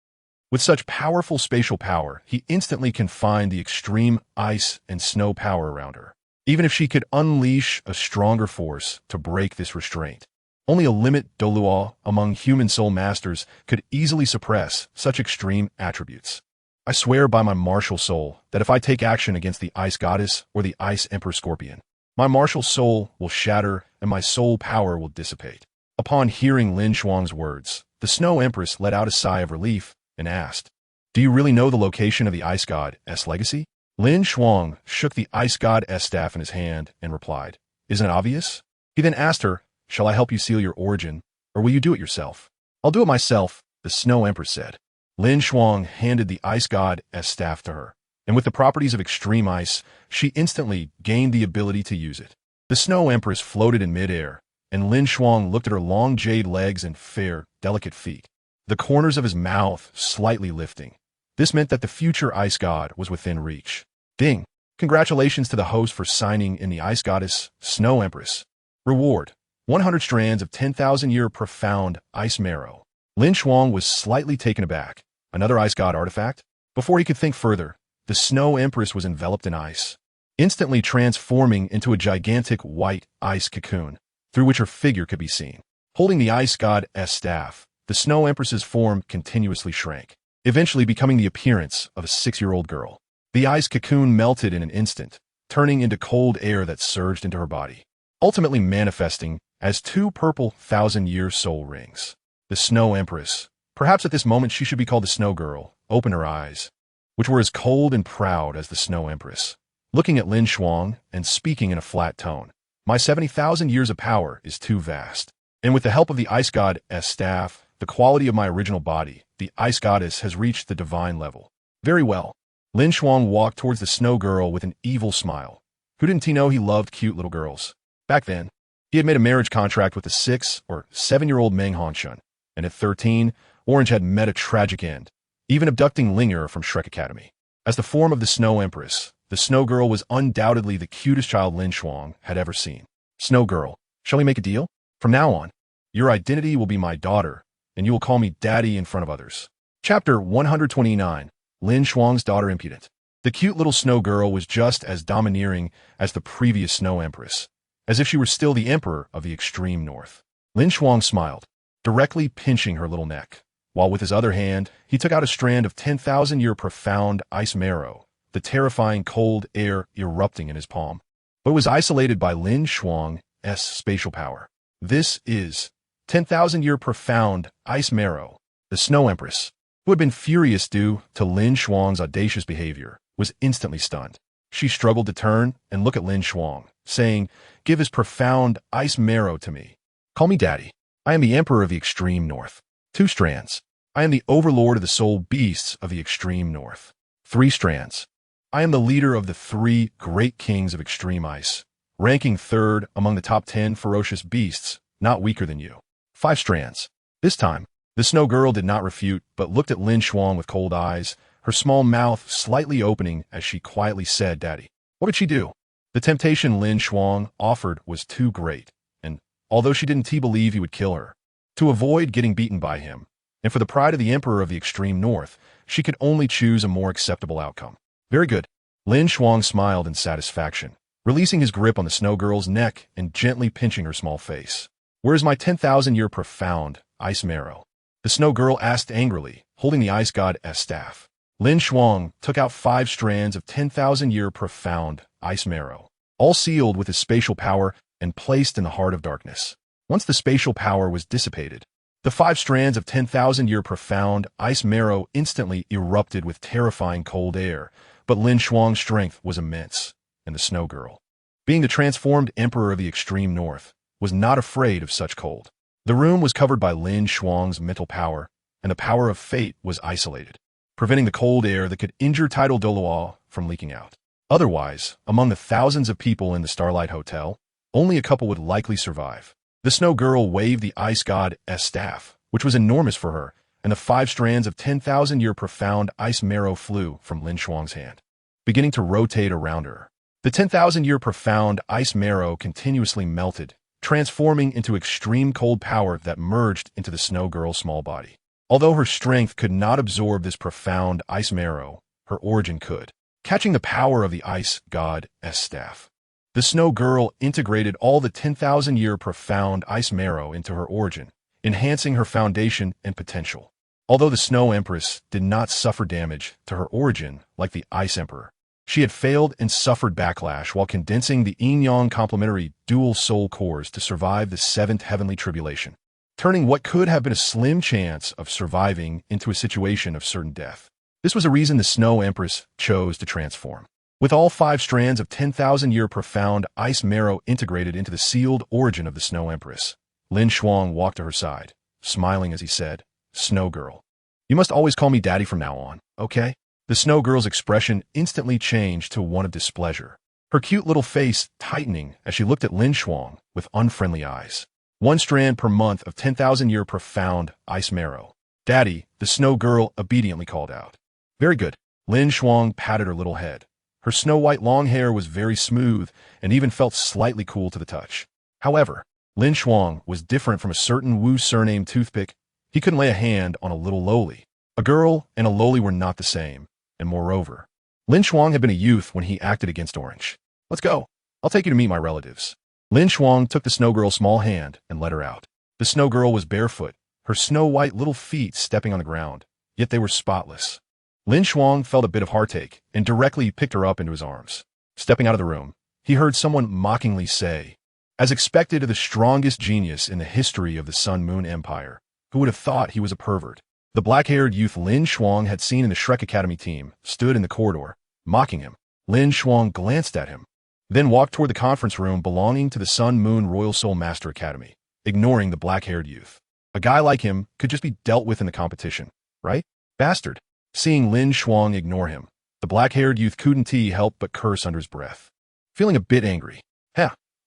Speaker 1: With such powerful spatial power, he instantly confined the extreme ice and snow power around her. Even if she could unleash a stronger force to break this restraint, only a limit Douluo among human soul masters could easily suppress such extreme attributes. I swear by my martial soul that if I take action against the Ice Goddess or the Ice Emperor Scorpion, my martial soul will shatter and my soul power will dissipate. Upon hearing LinShuang's words, the Snow Empress let out a sigh of relief and asked, Do you really know the location of the Ice God's legacy? LinShuang shook the Ice God's staff in his hand and replied, Isn't it obvious? He then asked her, Shall I help you seal your origin, or will you do it yourself? I'll do it myself, the Snow Empress said. LinShuang handed the Ice God's staff to her, and with the properties of extreme ice, she instantly gained the ability to use it. The Snow Empress floated in midair, and LinShuang looked at her long jade legs and fair, delicate feet, the corners of his mouth slightly lifting. This meant that the future Ice God was within reach. Ding! Congratulations to the host for signing in the Ice Goddess, Snow Empress. Reward: 100 strands of 10,000-year profound ice marrow. LinShuang was slightly taken aback. Another Ice God artifact? Before he could think further, the Snow Empress was enveloped in ice, instantly transforming into a gigantic white ice cocoon, through which her figure could be seen. Holding the Ice God's staff, the Snow Empress's form continuously shrank, eventually becoming the appearance of a 6-year-old girl. The ice cocoon melted in an instant, turning into cold air that surged into her body, ultimately manifesting as 2 purple 1,000-year soul rings. The Snow Empress, perhaps at this moment she should be called the Snow Girl, opened her eyes, which were as cold and proud as the Snow Empress, looking at LinShuang and speaking in a flat tone. My 70,000 years of power is too vast, and with the help of the Ice God's staff, the quality of my original body, the Ice Goddess has reached the divine level. Very well. LinShuang walked towards the Snow Girl with an evil smile. Who didn't he know he loved cute little girls? Back then, he had made a marriage contract with the 6 or 7-year-old Meng Hanshun, And at 13, Orange had met a tragic end, even abducting Linger from Shrek Academy. As the form of the Snow Empress, the Snow Girl was undoubtedly the cutest child LinShuang had ever seen. Snow Girl, shall we make a deal? From now on, your identity will be my daughter, and you will call me Daddy in front of others. Chapter 129, LinShuang's Daughter Impudent. The cute little Snow Girl was just as domineering as the previous Snow Empress, as if she were still the Emperor of the extreme north. LinShuang smiled, directly pinching her little neck, while with his other hand, he took out a strand of 10,000-year profound ice marrow, the terrifying cold air erupting in his palm. But it was isolated by LinShuang's spatial power. This is 10,000-year profound ice marrow. The Snow Empress, who had been furious due to LinShuang's audacious behavior, was instantly stunned. She struggled to turn and look at LinShuang, saying, "Give his profound ice marrow to me. Call me Daddy. I am the Emperor of the extreme north. 2 strands. I am the overlord of the soul beasts of the extreme north. 3 strands. I am the leader of the 3 great kings of extreme ice, ranking 3rd among the top 10 ferocious beasts, not weaker than you. 5 strands. This time, the Snow Girl did not refute, but looked at LinShuang with cold eyes, her small mouth slightly opening as she quietly said, "Daddy." What could she do? The temptation LinShuang offered was too great, and although she didn't believe he would kill her, to avoid getting beaten by him, and for the pride of the Emperor of the extreme north, she could only choose a more acceptable outcome. Very good. LinShuang smiled in satisfaction, releasing his grip on the Snow Girl's neck and gently pinching her small face. "Where is my 10,000-year profound ice marrow?" The Snow Girl asked angrily, holding the Ice God's staff. LinShuang took out 5 strands of 10,000-year profound ice marrow, all sealed with his spatial power and placed in the heart of darkness. Once the spatial power was dissipated, the 5 strands of 10,000-year profound ice marrow instantly erupted with terrifying cold air, but LinShuang's strength was immense, and the Snow Girl, being the transformed Emperor of the extreme north, was not afraid of such cold. The room was covered by LinShuang's mental power, and the power of fate was isolated, preventing the cold air that could injure tidal Douluo from leaking out. Otherwise, among the thousands of people in the Starlight Hotel, only a couple would likely survive. The Snow Girl waved the Ice God's staff, which was enormous for her, and the 5 strands of 10,000-year profound ice marrow flew from LinShuang's hand, beginning to rotate around her. The 10,000-year profound ice marrow continuously melted, transforming into extreme cold power that merged into the Snow Girl's small body. Although her strength could not absorb this profound ice marrow, her origin could. Catching the power of the Ice God's staff, the Snow Girl integrated all the 10,000-year profound ice marrow into her origin, enhancing her foundation and potential. Although the Snow Empress did not suffer damage to her origin like the Ice Emperor, she had failed and suffered backlash while condensing the yin-yang complementary dual soul cores to survive the 7th heavenly tribulation, turning what could have been a slim chance of surviving into a situation of certain death. This was a reason the Snow Empress chose to transform. With all 5 strands of 10,000-year profound ice marrow integrated into the sealed origin of the Snow Empress, LinShuang walked to her side, smiling as he said, "Snow Girl, you must always call me Daddy from now on, okay?" The Snow Girl's expression instantly changed to one of displeasure, her cute little face tightening as she looked at LinShuang with unfriendly eyes. 1 strand per month of 10,000-year profound ice marrow. "Daddy," the Snow Girl obediently called out. "Very good." LinShuang patted her little head. Her snow-white long hair was very smooth and even felt slightly cool to the touch. However, LinShuang was different from a certain Wu surname toothpick. He couldn't lay a hand on a little loli. A girl and a loli were not the same, and moreover, LinShuang had been a youth when he acted against Orange. "Let's go. I'll take you to meet my relatives." LinShuang took the Snow Girl's small hand and led her out. The Snow Girl was barefoot, her snow-white little feet stepping on the ground, yet they were spotless. LinShuang felt a bit of heartache and directly picked her up into his arms. Stepping out of the room, he heard someone mockingly say, as expected of the strongest genius in the history of the Sun-Moon Empire, who would have thought he was a pervert. The black-haired youth LinShuang had seen in the Shrek Academy team stood in the corridor, mocking him. LinShuang glanced at him, then walked toward the conference room belonging to the Sun-Moon Royal Soul Master Academy, ignoring the black-haired youth. A guy like him could just be dealt with in the competition, right? Bastard. Seeing LinShuang ignore him, the black-haired youth couldn't help but curse under his breath. Feeling a bit angry.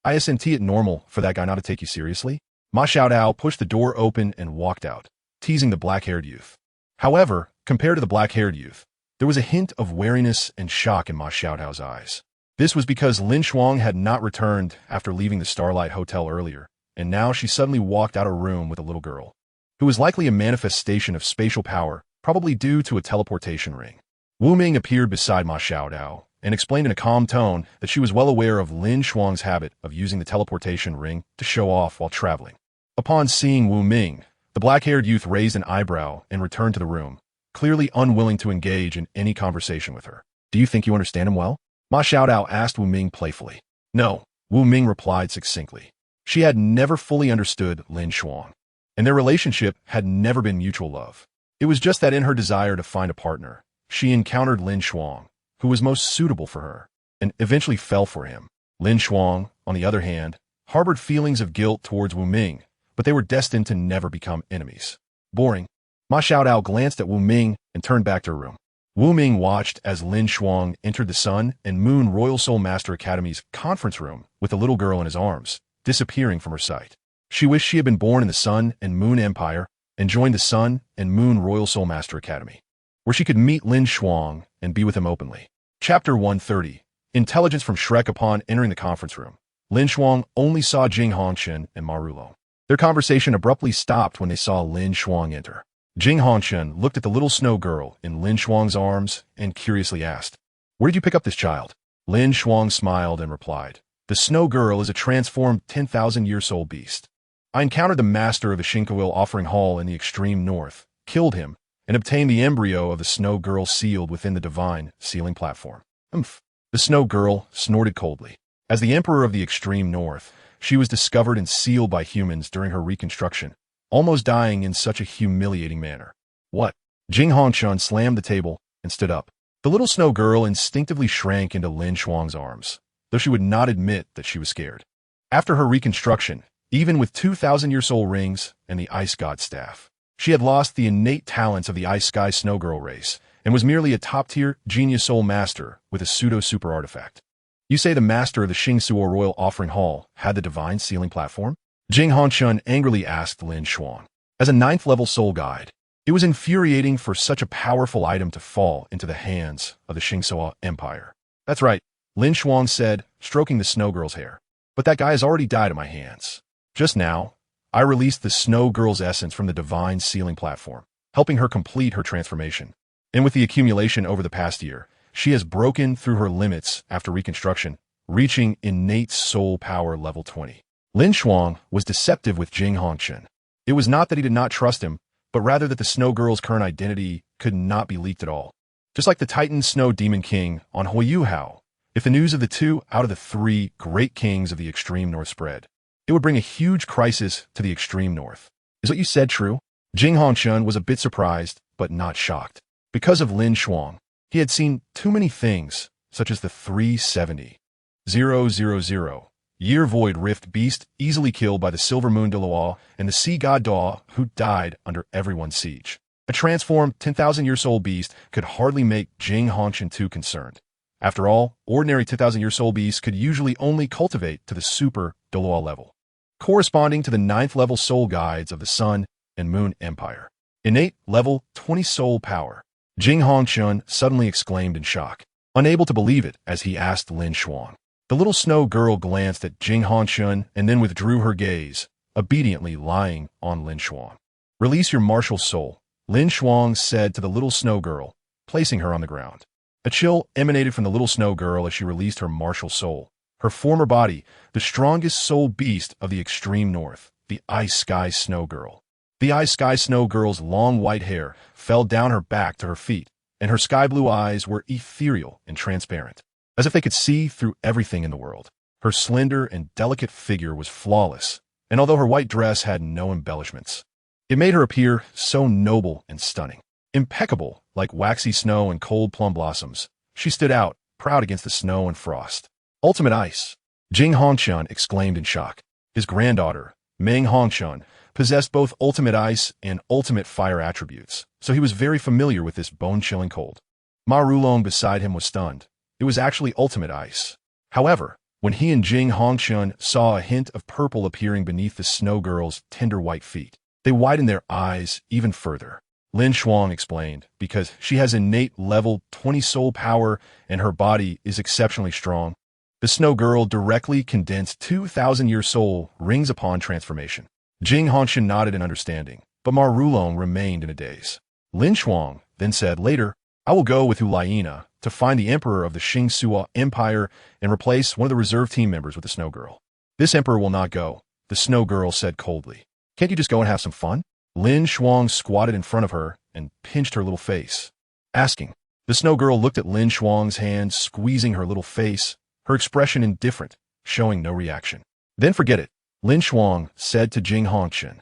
Speaker 1: Isn't it normal for that guy not to take you seriously? Ma Xiaodao pushed the door open and walked out, teasing the black-haired youth. However, compared to the black-haired youth, there was a hint of wariness and shock in Ma Xiaodao's eyes. This was because LinShuang had not returned after leaving the Starlight Hotel earlier, and now she suddenly walked out of a room with a little girl, who was likely a manifestation of spatial power, probably due to a teleportation ring. Wu Ming appeared beside Ma Xiaodao and explained in a calm tone that she was well aware of LinShuang's habit of using the teleportation ring to show off while traveling. Upon seeing Wu Ming, the black-haired youth raised an eyebrow and returned to the room, clearly unwilling to engage in any conversation with her. Do you think you understand him well? Ma Xiaodao asked Wu Ming playfully. No, Wu Ming replied succinctly. She had never fully understood LinShuang, and their relationship had never been mutual love. It was just that in her desire to find a partner, she encountered LinShuang, who was most suitable for her, and eventually fell for him. LinShuang, on the other hand, harbored feelings of guilt towards Wu Ming, but they were destined to never become enemies. Boring. Ma Xiaodao glanced at Wu Ming and turned back to her room. Wu Ming watched as LinShuang entered the Sun and Moon Royal Soul Master Academy's conference room with a little girl in his arms, disappearing from her sight. She wished she had been born in the Sun and Moon Empire and joined the Sun and Moon Royal Soul Master Academy, where she could meet LinShuang and be with him openly. Chapter 130. Intelligence from Shrek. Upon entering the conference room, LinShuang only saw Jing Hongshen and Marulong. Their conversation abruptly stopped when they saw LinShuang enter. Jing Hongshen looked at the little snow girl in LinShuang's arms and curiously asked, "Where did you pick up this child?" LinShuang smiled and replied, "The snow girl is a transformed 10,000-year-old beast. I encountered the master of the Shinkoil Offering Hall in the extreme north, killed him, and obtained the embryo of the snow girl sealed within the divine sealing platform." Umph. The snow girl snorted coldly. As the emperor of the extreme north, she was discovered and sealed by humans during her reconstruction, almost dying in such a humiliating manner. What? Jing Hongshen slammed the table and stood up. The little snow girl instinctively shrank into LinShuang's arms, though she would not admit that she was scared. After her reconstruction, even with 2,000-year-old rings and the Ice God staff, she had lost the innate talents of the Ice Sky Snow Girl race and was merely a top-tier genius soul master with a pseudo-super artifact. You say the master of the Xingsuo Royal Offering Hall had the divine sealing platform? Jing Hongshen angrily asked LinShuang. As a 9th-level soul guide, it was infuriating for such a powerful item to fall into the hands of the Xingsuo Empire. That's right, LinShuang said, stroking the snow girl's hair. But that guy has already died at my hands. Just now, I released the snow girl's essence from the divine sealing platform, helping her complete her transformation. And with the accumulation over the past year, she has broken through her limits after reconstruction, reaching innate soul power level 20. LinShuang was deceptive with Jing Hongshen. It was not that he did not trust him, but rather that the snow girl's current identity could not be leaked at all. Just like the Titan Snow Demon King on Huiyuhao, if the news of the 2 out of the 3 great kings of the extreme north spread, it would bring a huge crisis to the extreme north. Is what you said true? Jing Hongshen was a bit surprised, but not shocked. Because of LinShuang, he had seen too many things, such as the 370,000 Year Void Rift Beast easily killed by the Silver Moon Douluo and the Sea God Douluo who died under everyone's siege. A transformed 10,000-year-old beast could hardly make Jing Hongshen too concerned. After all, ordinary 10,000-year-old beasts could usually only cultivate to the Super Douluo level, corresponding to the 9th-level soul guides of the Sun and Moon Empire. Innate level 20 soul power. Jing Hongshen suddenly exclaimed in shock, unable to believe it as he asked LinShuang. The little snow girl glanced at Jing Hongshen and then withdrew her gaze, obediently lying on LinShuang. Release your martial soul, LinShuang said to the little snow girl, placing her on the ground. A chill emanated from the little snow girl as she released her martial soul. Her former body, the strongest soul beast of the extreme north, the Ice Sky Snow Girl. The Ice Sky Snow Girl's long white hair fell down her back to her feet, and her sky-blue eyes were ethereal and transparent, as if they could see through everything in the world. Her slender and delicate figure was flawless, and although her white dress had no embellishments, it made her appear so noble and stunning. Impeccable, like waxy snow and cold plum blossoms, she stood out, proud against the snow and frost. Ultimate Ice! Jing Hongshen exclaimed in shock. His granddaughter, Meng Hongshen, possessed both ultimate ice and ultimate fire attributes, so he was very familiar with this bone-chilling cold. Marulong beside him was stunned. It was actually ultimate ice. However, when he and Jing Hongshen saw a hint of purple appearing beneath the snow girl's tender white feet, They widened their eyes even further. LinShuang explained, because she has innate level 20 soul power and her body is exceptionally strong. The snow girl directly condensed 2,000-year soul rings upon transformation. Jing Hongshan nodded in understanding, but Ma Rulong remained in a daze. LinShuang then said, later, I will go with Ulaina to find the emperor of the Xingsuo Empire and replace one of the reserve team members with the snow girl. This emperor will not go, the snow girl said coldly. Can't you just go and have some fun? LinShuang squatted in front of her and pinched her little face, asking. The snow girl looked at LinShuang's hand, squeezing her little face, her expression indifferent, showing no reaction. Then forget it, LinShuang said to Jing Hongshan.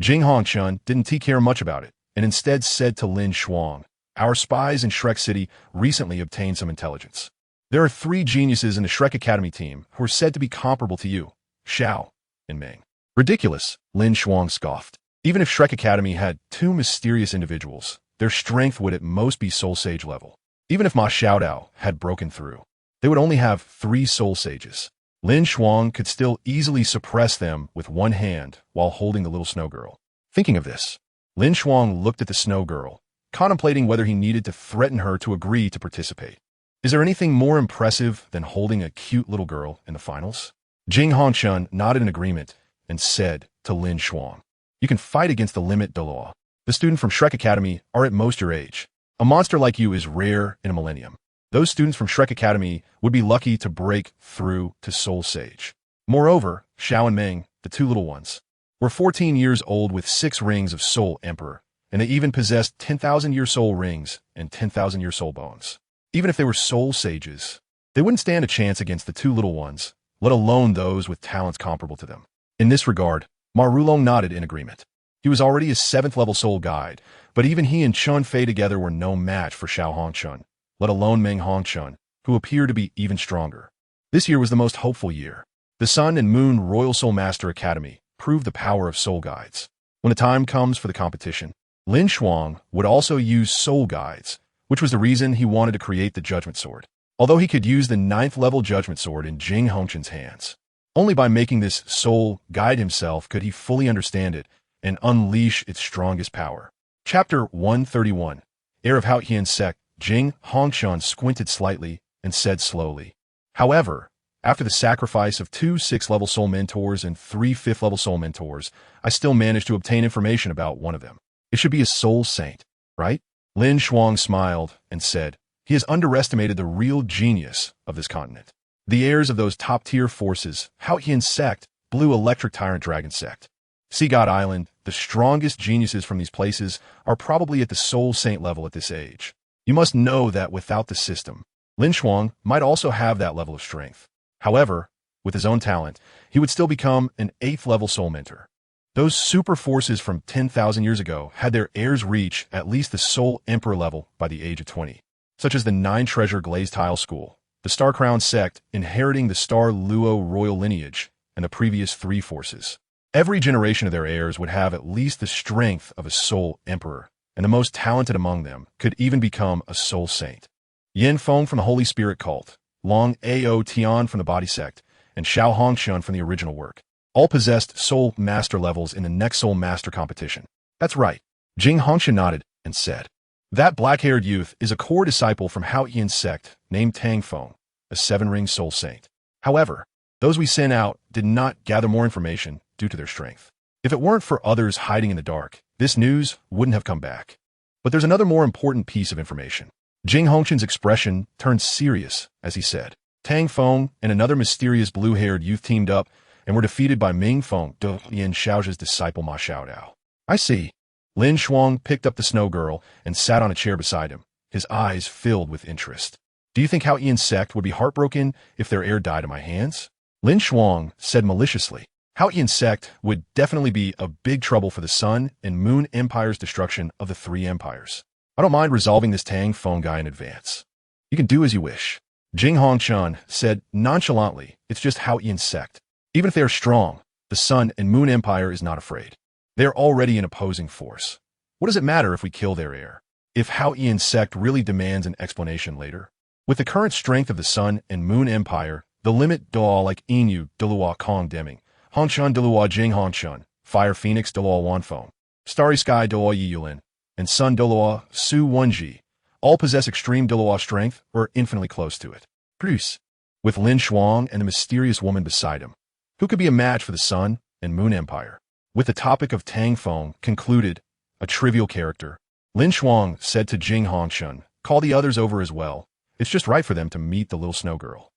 Speaker 1: Jing Hongshan didn't care much about it, and instead said to LinShuang, our spies in Shrek City recently obtained some intelligence. There are 3 geniuses in the Shrek Academy team who are said to be comparable to you, Xiao and Meng. Ridiculous, LinShuang scoffed. Even if Shrek Academy had 2 mysterious individuals, their strength would at most be Soul Sage level. Even if Ma Xiaodao had broken through, they would only have 3 Soul Sages. LinShuang could still easily suppress them with one hand while holding the little snow girl. Thinking of this, LinShuang looked at the snow girl, contemplating whether he needed to threaten her to agree to participate. Is there anything more impressive than holding a cute little girl in the finals? Jing Hongshan nodded in agreement and said to LinShuang, you can fight against the limit Douluo. The student from Shrek Academy are at most your age. A monster like you is rare in a millennium. Those students from Shrek Academy would be lucky to break through to Soul Sage. Moreover, Xiao and Meng, the 2 little ones, were 14 years old with 6 rings of Soul Emperor, and they even possessed 10,000-year soul rings and 10,000-year soul bones. Even if they were Soul Sages, they wouldn't stand a chance against the 2 little ones, let alone those with talents comparable to them. In this regard, Ma Rulong nodded in agreement. He was already a 7th-level soul guide, but even he and Chun Fei together were no match for Xiao Hongshan, let alone Meng Hongshan, who appeared to be even stronger. This year was the most hopeful year. The Sun and Moon Royal Soul Master Academy proved the power of soul guides. When the time comes for the competition, LinShuang would also use soul guides, which was the reason he wanted to create the Judgment Sword. Although he could use the 9th-level Judgment Sword in Jing Hongshan's hands, only by making this soul guide himself could he fully understand it and unleash its strongest power. Chapter 131. Heir of Haotian Sect. Jing Hongshan squinted slightly and said slowly. However, after the sacrifice of 2 6th-level soul mentors and 3 5th-level soul mentors, I still managed to obtain information about one of them. It should be a soul saint, right? LinShuang smiled and said, he has underestimated the real genius of this continent. The heirs of those top-tier forces, Haotian Sect, Blue Electric Tyrant Dragon Sect, Sea God Island, the strongest geniuses from these places are probably at the Soul Saint level at this age. You must know that without the system, LinShuang might also have that level of strength. However, with his own talent, he would still become an 8th-level soul mentor. Those super forces from 10,000 years ago had their heirs reach at least the Soul Emperor level by the age of 20, such as the 9-treasure glazed tile school, the Star Crown Sect inheriting the Star Luo royal lineage, and the previous 3 forces. Every generation of their heirs would have at least the strength of a Soul Emperor, and the most talented among them could even become a Soul Saint. Yin Feng from the Holy Spirit Cult, Long Ao Tian from the Body Sect, and Xiao Hongshan from the original work, all possessed Soul Master levels in the next Soul Master competition. That's right. Jing Hongshan nodded and said, that black-haired youth is a core disciple from Haotian Sect named Tang Feng, a 7-ring soul saint. However, those we sent out did not gather more information due to their strength. If it weren't for others hiding in the dark, this news wouldn't have come back. But there's another more important piece of information. Jing Hongshan's expression turned serious as he said, Tang Feng and another mysterious blue-haired youth teamed up and were defeated by Ming Feng, Yin Xiao's disciple Ma Xiaodao. I see. LinShuang picked up the snow girl and sat on a chair beside him, his eyes filled with interest. Do you think Haotian Sect would be heartbroken if their heir died in my hands? LinShuang said maliciously. Haotian Sect would definitely be a big trouble for the Sun and Moon Empire's destruction of the 3 empires. I don't mind resolving this Tang Feng guy in advance. You can do as you wish. Jing Hongshan said nonchalantly, it's just Haotian Sect. Even if they are strong, the Sun and Moon Empire is not afraid. They are already an opposing force. What does it matter if we kill their heir? If Haotian Sect really demands an explanation later? With the current strength of the Sun and Moon Empire, the limit Doa like Inu Douluo Kong Deming, Hongshan Douluo Jing Hongshan, Fire Phoenix Douluo Wanfeng, Starry Sky Douluo Yiyulin, and Sun Douluo Su Wenji all possess extreme Douluo strength or are infinitely close to it. Plus, with LinShuang and the mysterious woman beside him, who could be a match for the Sun and Moon Empire? With the topic of Tang Feng concluded, a trivial character, LinShuang said to Jing Hongshun, call the others over as well. It's just right for them to meet the little snow girl.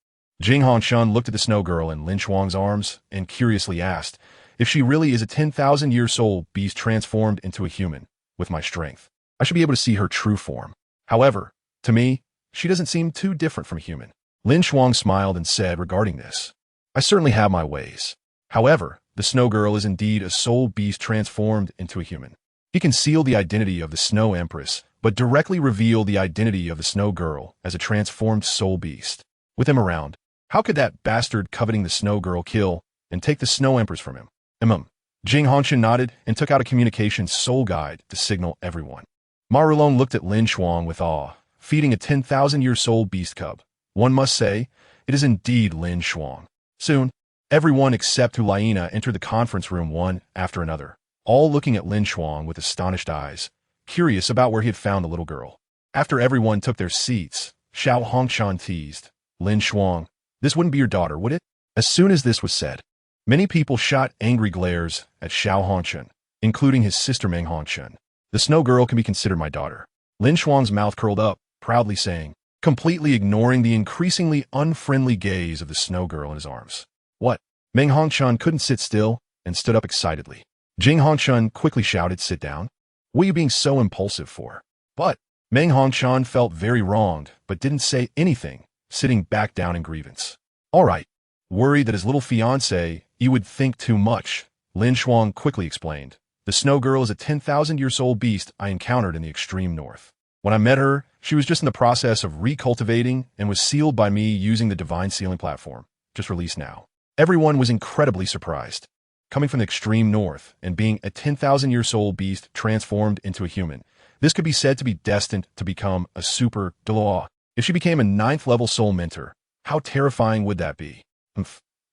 Speaker 1: Jing Hongshun looked at the snow girl in LinShuang's arms and curiously asked if she really is a 10,000-year-old beast transformed into a human. With my strength, I should be able to see her true form. However, to me, she doesn't seem too different from a human. LinShuang smiled and said regarding this, I certainly have my ways. However, the snow girl is indeed a soul beast transformed into a human. He concealed the identity of the Snow Empress, but directly revealed the identity of the snow girl as a transformed soul beast. With him around, how could that bastard coveting the snow girl kill and take the Snow Empress from him? Jing Hongshun nodded and took out a communications soul guide to signal everyone. Marulong looked at LinShuang with awe, feeding a 10,000-year-old beast cub. One must say, it is indeed LinShuang. Soon, everyone except Hulaina entered the conference room one after another, all looking at LinShuang with astonished eyes, curious about where he had found the little girl. After everyone took their seats, Xiao Hongshan teased, LinShuang, this wouldn't be your daughter, would it? As soon as this was said, many people shot angry glares at Xiao Hongshan, including his sister Meng Hongshan. The snow girl can be considered my daughter. LinShuang's mouth curled up, proudly saying, completely ignoring the increasingly unfriendly gaze of the snow girl in his arms. What? Meng Hongshan couldn't sit still and stood up excitedly. Jing Hongshun quickly shouted, sit down. What are you being so impulsive for? But Meng Hongshan felt very wronged, but didn't say anything, sitting back down in grievance. All right. Worried that his little fiancé, you would think too much, LinShuang quickly explained. The snow girl is a 10,000-year-old beast I encountered in the extreme north. When I met her, she was just in the process of recultivating and was sealed by me using the divine sealing platform, just released now. Everyone was incredibly surprised. Coming from the extreme north and being a 10,000-year-old beast transformed into a human, this could be said to be destined to become a super Douluo. If she became a 9th-level soul mentor, how terrifying would that be?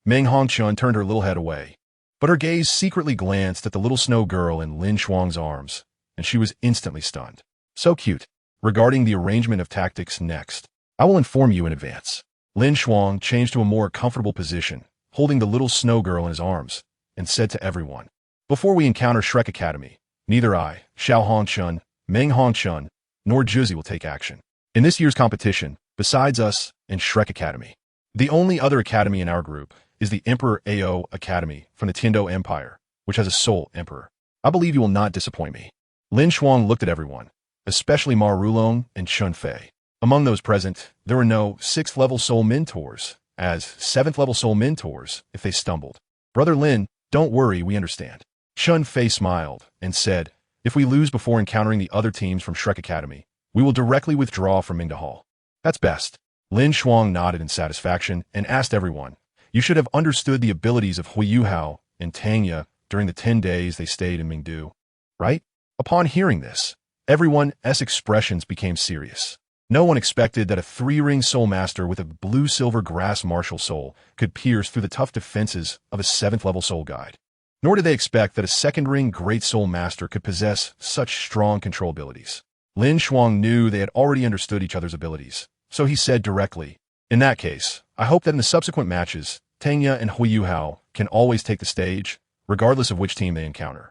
Speaker 1: Meng Hongshan turned her little head away, but her gaze secretly glanced at the little snow girl in LinShuang's arms, and she was instantly stunned. So cute. Regarding the arrangement of tactics next, I will inform you in advance. LinShuang changed to a more comfortable position, holding the little snow girl in his arms, and said to everyone, before we encounter Shrek Academy, neither I, Xiao Hongshan, Meng Hongshan, nor Juzi will take action. In this year's competition, besides us and Shrek Academy, the only other academy in our group is the Emperor Ao Academy from the Tiando Empire, which has a soul emperor. I believe you will not disappoint me. LinShuang looked at everyone, especially Marulong and Chunfei. Among those present, there were no 6th-level soul mentors, as 7th-level soul mentors if they stumbled. Brother Lin, don't worry, we understand. Chunfei smiled and said, if we lose before encountering the other teams from Shrek Academy, we will directly withdraw from Mingda Hall. That's best. LinShuang nodded in satisfaction and asked everyone, you should have understood the abilities of Huiyuhao and Tangye during the 10 days they stayed in Mingdu, right? Upon hearing this, everyone's expressions became serious. No one expected that a 3-ring soul master with a blue-silver grass martial soul could pierce through the tough defenses of a 7th-level soul guide. Nor did they expect that a 2nd-ring great soul master could possess such strong control abilities. LinShuang knew they had already understood each other's abilities, so he said directly, in that case, I hope that in the subsequent matches, Tangye and Huiyuhao can always take the stage, regardless of which team they encounter.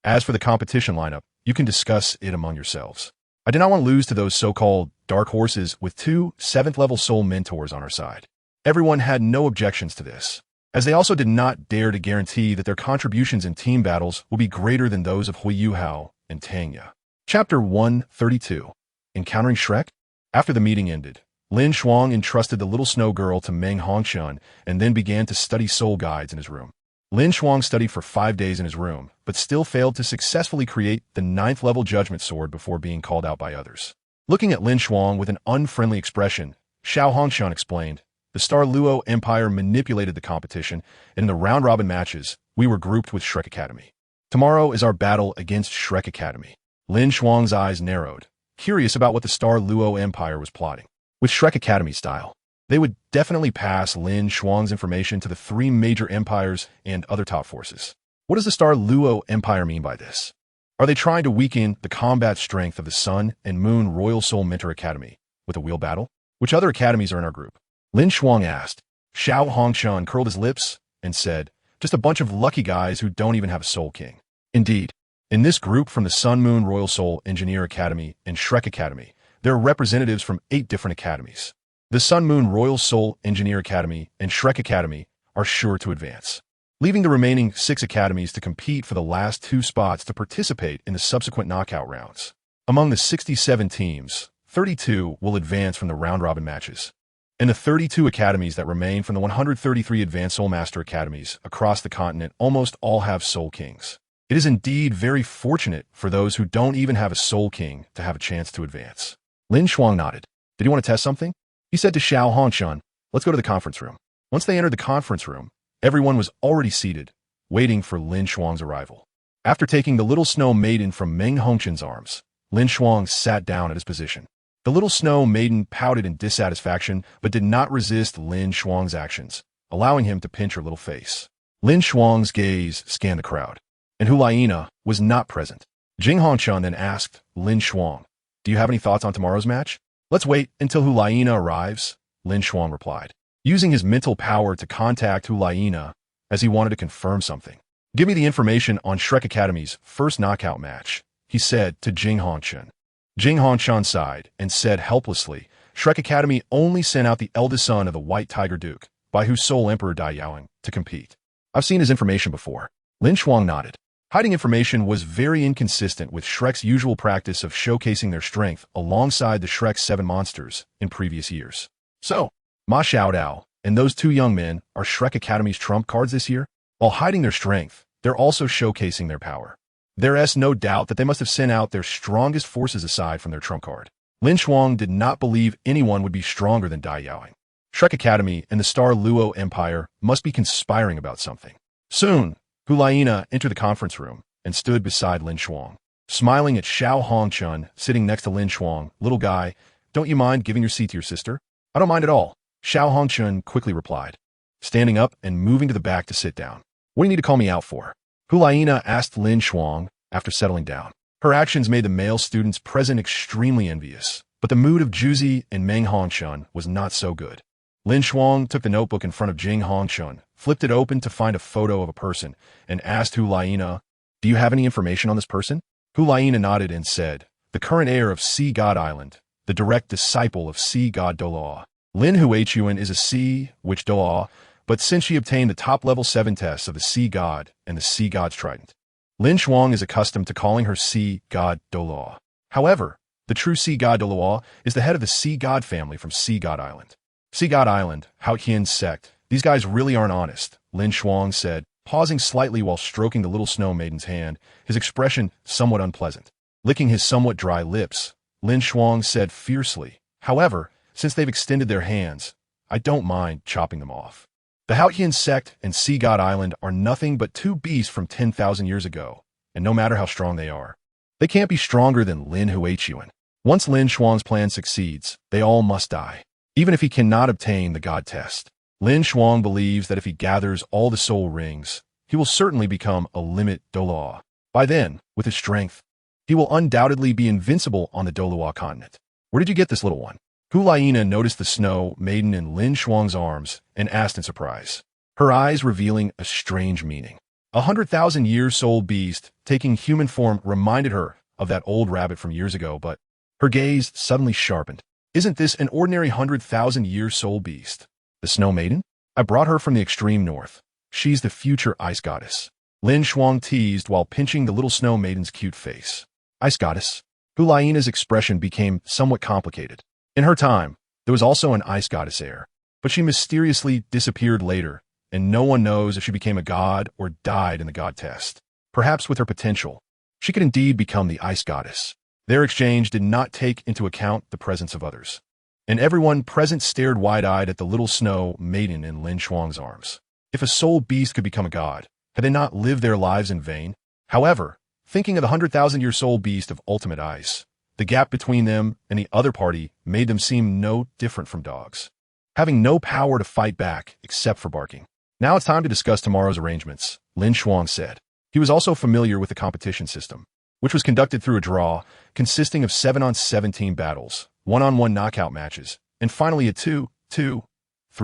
Speaker 1: As for the competition lineup, you can discuss it among yourselves. I did not want to lose to those so-called dark horses with 2 7th-level soul mentors on our side. Everyone had no objections to this, as they also did not dare to guarantee that their contributions in team battles will be greater than those of Huiyuhao and Tangye. Chapter 132. Encountering Shrek? After the meeting ended, LinShuang entrusted the little snow girl to Meng Hongshan and then began to study soul guides in his room. LinShuang studied for 5 days in his room, but still failed to successfully create the 9th-level judgment sword before being called out by others. Looking at LinShuang with an unfriendly expression, Xiao Hongshan explained, the Star Luo Empire manipulated the competition, and in the round-robin matches, we were grouped with Shrek Academy. Tomorrow is our battle against Shrek Academy. LinShuang's eyes narrowed, curious about what the Star Luo Empire was plotting. With Shrek Academy style, they would definitely pass LinShuang's information to the 3 major empires and other top forces. What does the Star Luo Empire mean by this? Are they trying to weaken the combat strength of the Sun and Moon Royal Soul Mentor Academy with a wheel battle? Which other academies are in our group? LinShuang asked. Xiao Hongshan curled his lips and said, just a bunch of lucky guys who don't even have a Soul King. Indeed, in this group from the Sun Moon Royal Soul Engineer Academy and Shrek Academy, there are representatives from 8 different academies. The Sun Moon Royal Soul Engineer Academy and Shrek Academy are sure to advance, leaving the remaining 6 academies to compete for the last 2 spots to participate in the subsequent knockout rounds. Among the 67 teams, 32 will advance from the round-robin matches. And the 32 academies that remain from the 133 Advanced Soul Master Academies across the continent almost all have Soul Kings. It is indeed very fortunate for those who don't even have a Soul King to have a chance to advance. LinShuang nodded. Did you want to test something? He said to Xiao Hongshan, let's go to the conference room. Once they entered the conference room, everyone was already seated, waiting for LinShuang's arrival. After taking the little snow maiden from Meng Hongshan's arms, LinShuang sat down at his position. The little snow maiden pouted in dissatisfaction, but did not resist LinShuang's actions, allowing him to pinch her little face. LinShuang's gaze scanned the crowd, and Hulayina was not present. Jing Hongshan then asked LinShuang, do you have any thoughts on tomorrow's match? Let's wait until Hulayina arrives, LinShuang replied, using his mental power to contact Hulayina as he wanted to confirm something. Give me the information on Shrek Academy's first knockout match, he said to Jing Hongshan. Jing Hongshan sighed and said helplessly, Shrek Academy only sent out the eldest son of the White Tiger Duke, by whose soul Emperor DaiYueheng, to compete. I've seen his information before. LinShuang nodded. Hiding information was very inconsistent with Shrek's usual practice of showcasing their strength alongside the Shrek's 7 monsters in previous years. So, Ma Xiaodao and those 2 young men are Shrek Academy's trump cards this year? While hiding their strength, they're also showcasing their power. There is no doubt that they must have sent out their strongest forces aside from their trump card. LinShuang did not believe anyone would be stronger than DaiYueheng. Shrek Academy and the Star Luo Empire must be conspiring about something. Soon, Hulayina entered the conference room and stood beside LinShuang. Smiling at Xiao Hongshan sitting next to LinShuang, little guy, don't you mind giving your seat to your sister? I don't mind at all, Xiao Hongshan quickly replied, standing up and moving to the back to sit down. What do you need to call me out for? Hulayina asked LinShuang after settling down. Her actions made the male students present extremely envious, but the mood of Juzi and Meng Hongshan was not so good. LinShuang took the notebook in front of Jing Hongshan, flipped it open to find a photo of a person, and asked Hulayina, do you have any information on this person? Hulayina nodded and said, the current heir of Sea God Island, the direct disciple of Sea God Douluo. Lin Huachuan is a Sea Witch Douluo, but since she obtained the top-level 7 tests of the Sea God and the Sea God's Trident, LinShuang is accustomed to calling her Sea God Douluo. However, the true Sea God Douluo is the head of the Sea God family from Sea God Island. Sea God Island, Haotian sect, these guys really aren't honest, LinShuang said, pausing slightly while stroking the little snow maiden's hand, his expression somewhat unpleasant. Licking his somewhat dry lips, LinShuang said fiercely, however, since they've extended their hands, I don't mind chopping them off. The Haotian sect and Sea God Island are nothing but 2 beasts from 10,000 years ago, and no matter how strong they are, they can't be stronger than Lin Huachuan. Once LinShuang's plan succeeds, they all must die, even if he cannot obtain the God test. LinShuang believes that if he gathers all the soul rings, he will certainly become a limit Douluo. By then, with his strength, he will undoubtedly be invincible on the Douluo Continent. Where did you get this little one? Hulayina noticed the snow maiden in LinShuang's arms and asked in surprise, her eyes revealing a strange meaning. 100,000-year soul beast taking human form reminded her of that old rabbit from years ago, but her gaze suddenly sharpened. Isn't this an ordinary 100,000-year soul beast? The snow maiden? I brought her from the extreme north. She's the future ice goddess. LinShuang teased while pinching the little snow maiden's cute face. Ice goddess? Hulayina's expression became somewhat complicated. In her time, there was also an ice goddess heir, but she mysteriously disappeared later, and no one knows if she became a god or died in the god test. Perhaps with her potential, she could indeed become the ice goddess. Their exchange did not take into account the presence of others, and everyone present stared wide-eyed at the little snow maiden in LinShuang's arms. If a soul beast could become a god, had they not lived their lives in vain? However, thinking of the 100,000-year soul beast of ultimate ice, the gap between them and the other party made them seem no different from dogs, having no power to fight back except for barking. Now it's time to discuss tomorrow's arrangements, LinShuang said. He was also familiar with the competition system, which was conducted through a draw consisting of 7-on-17 battles, 1-on-1 knockout matches, and finally a 2-2-3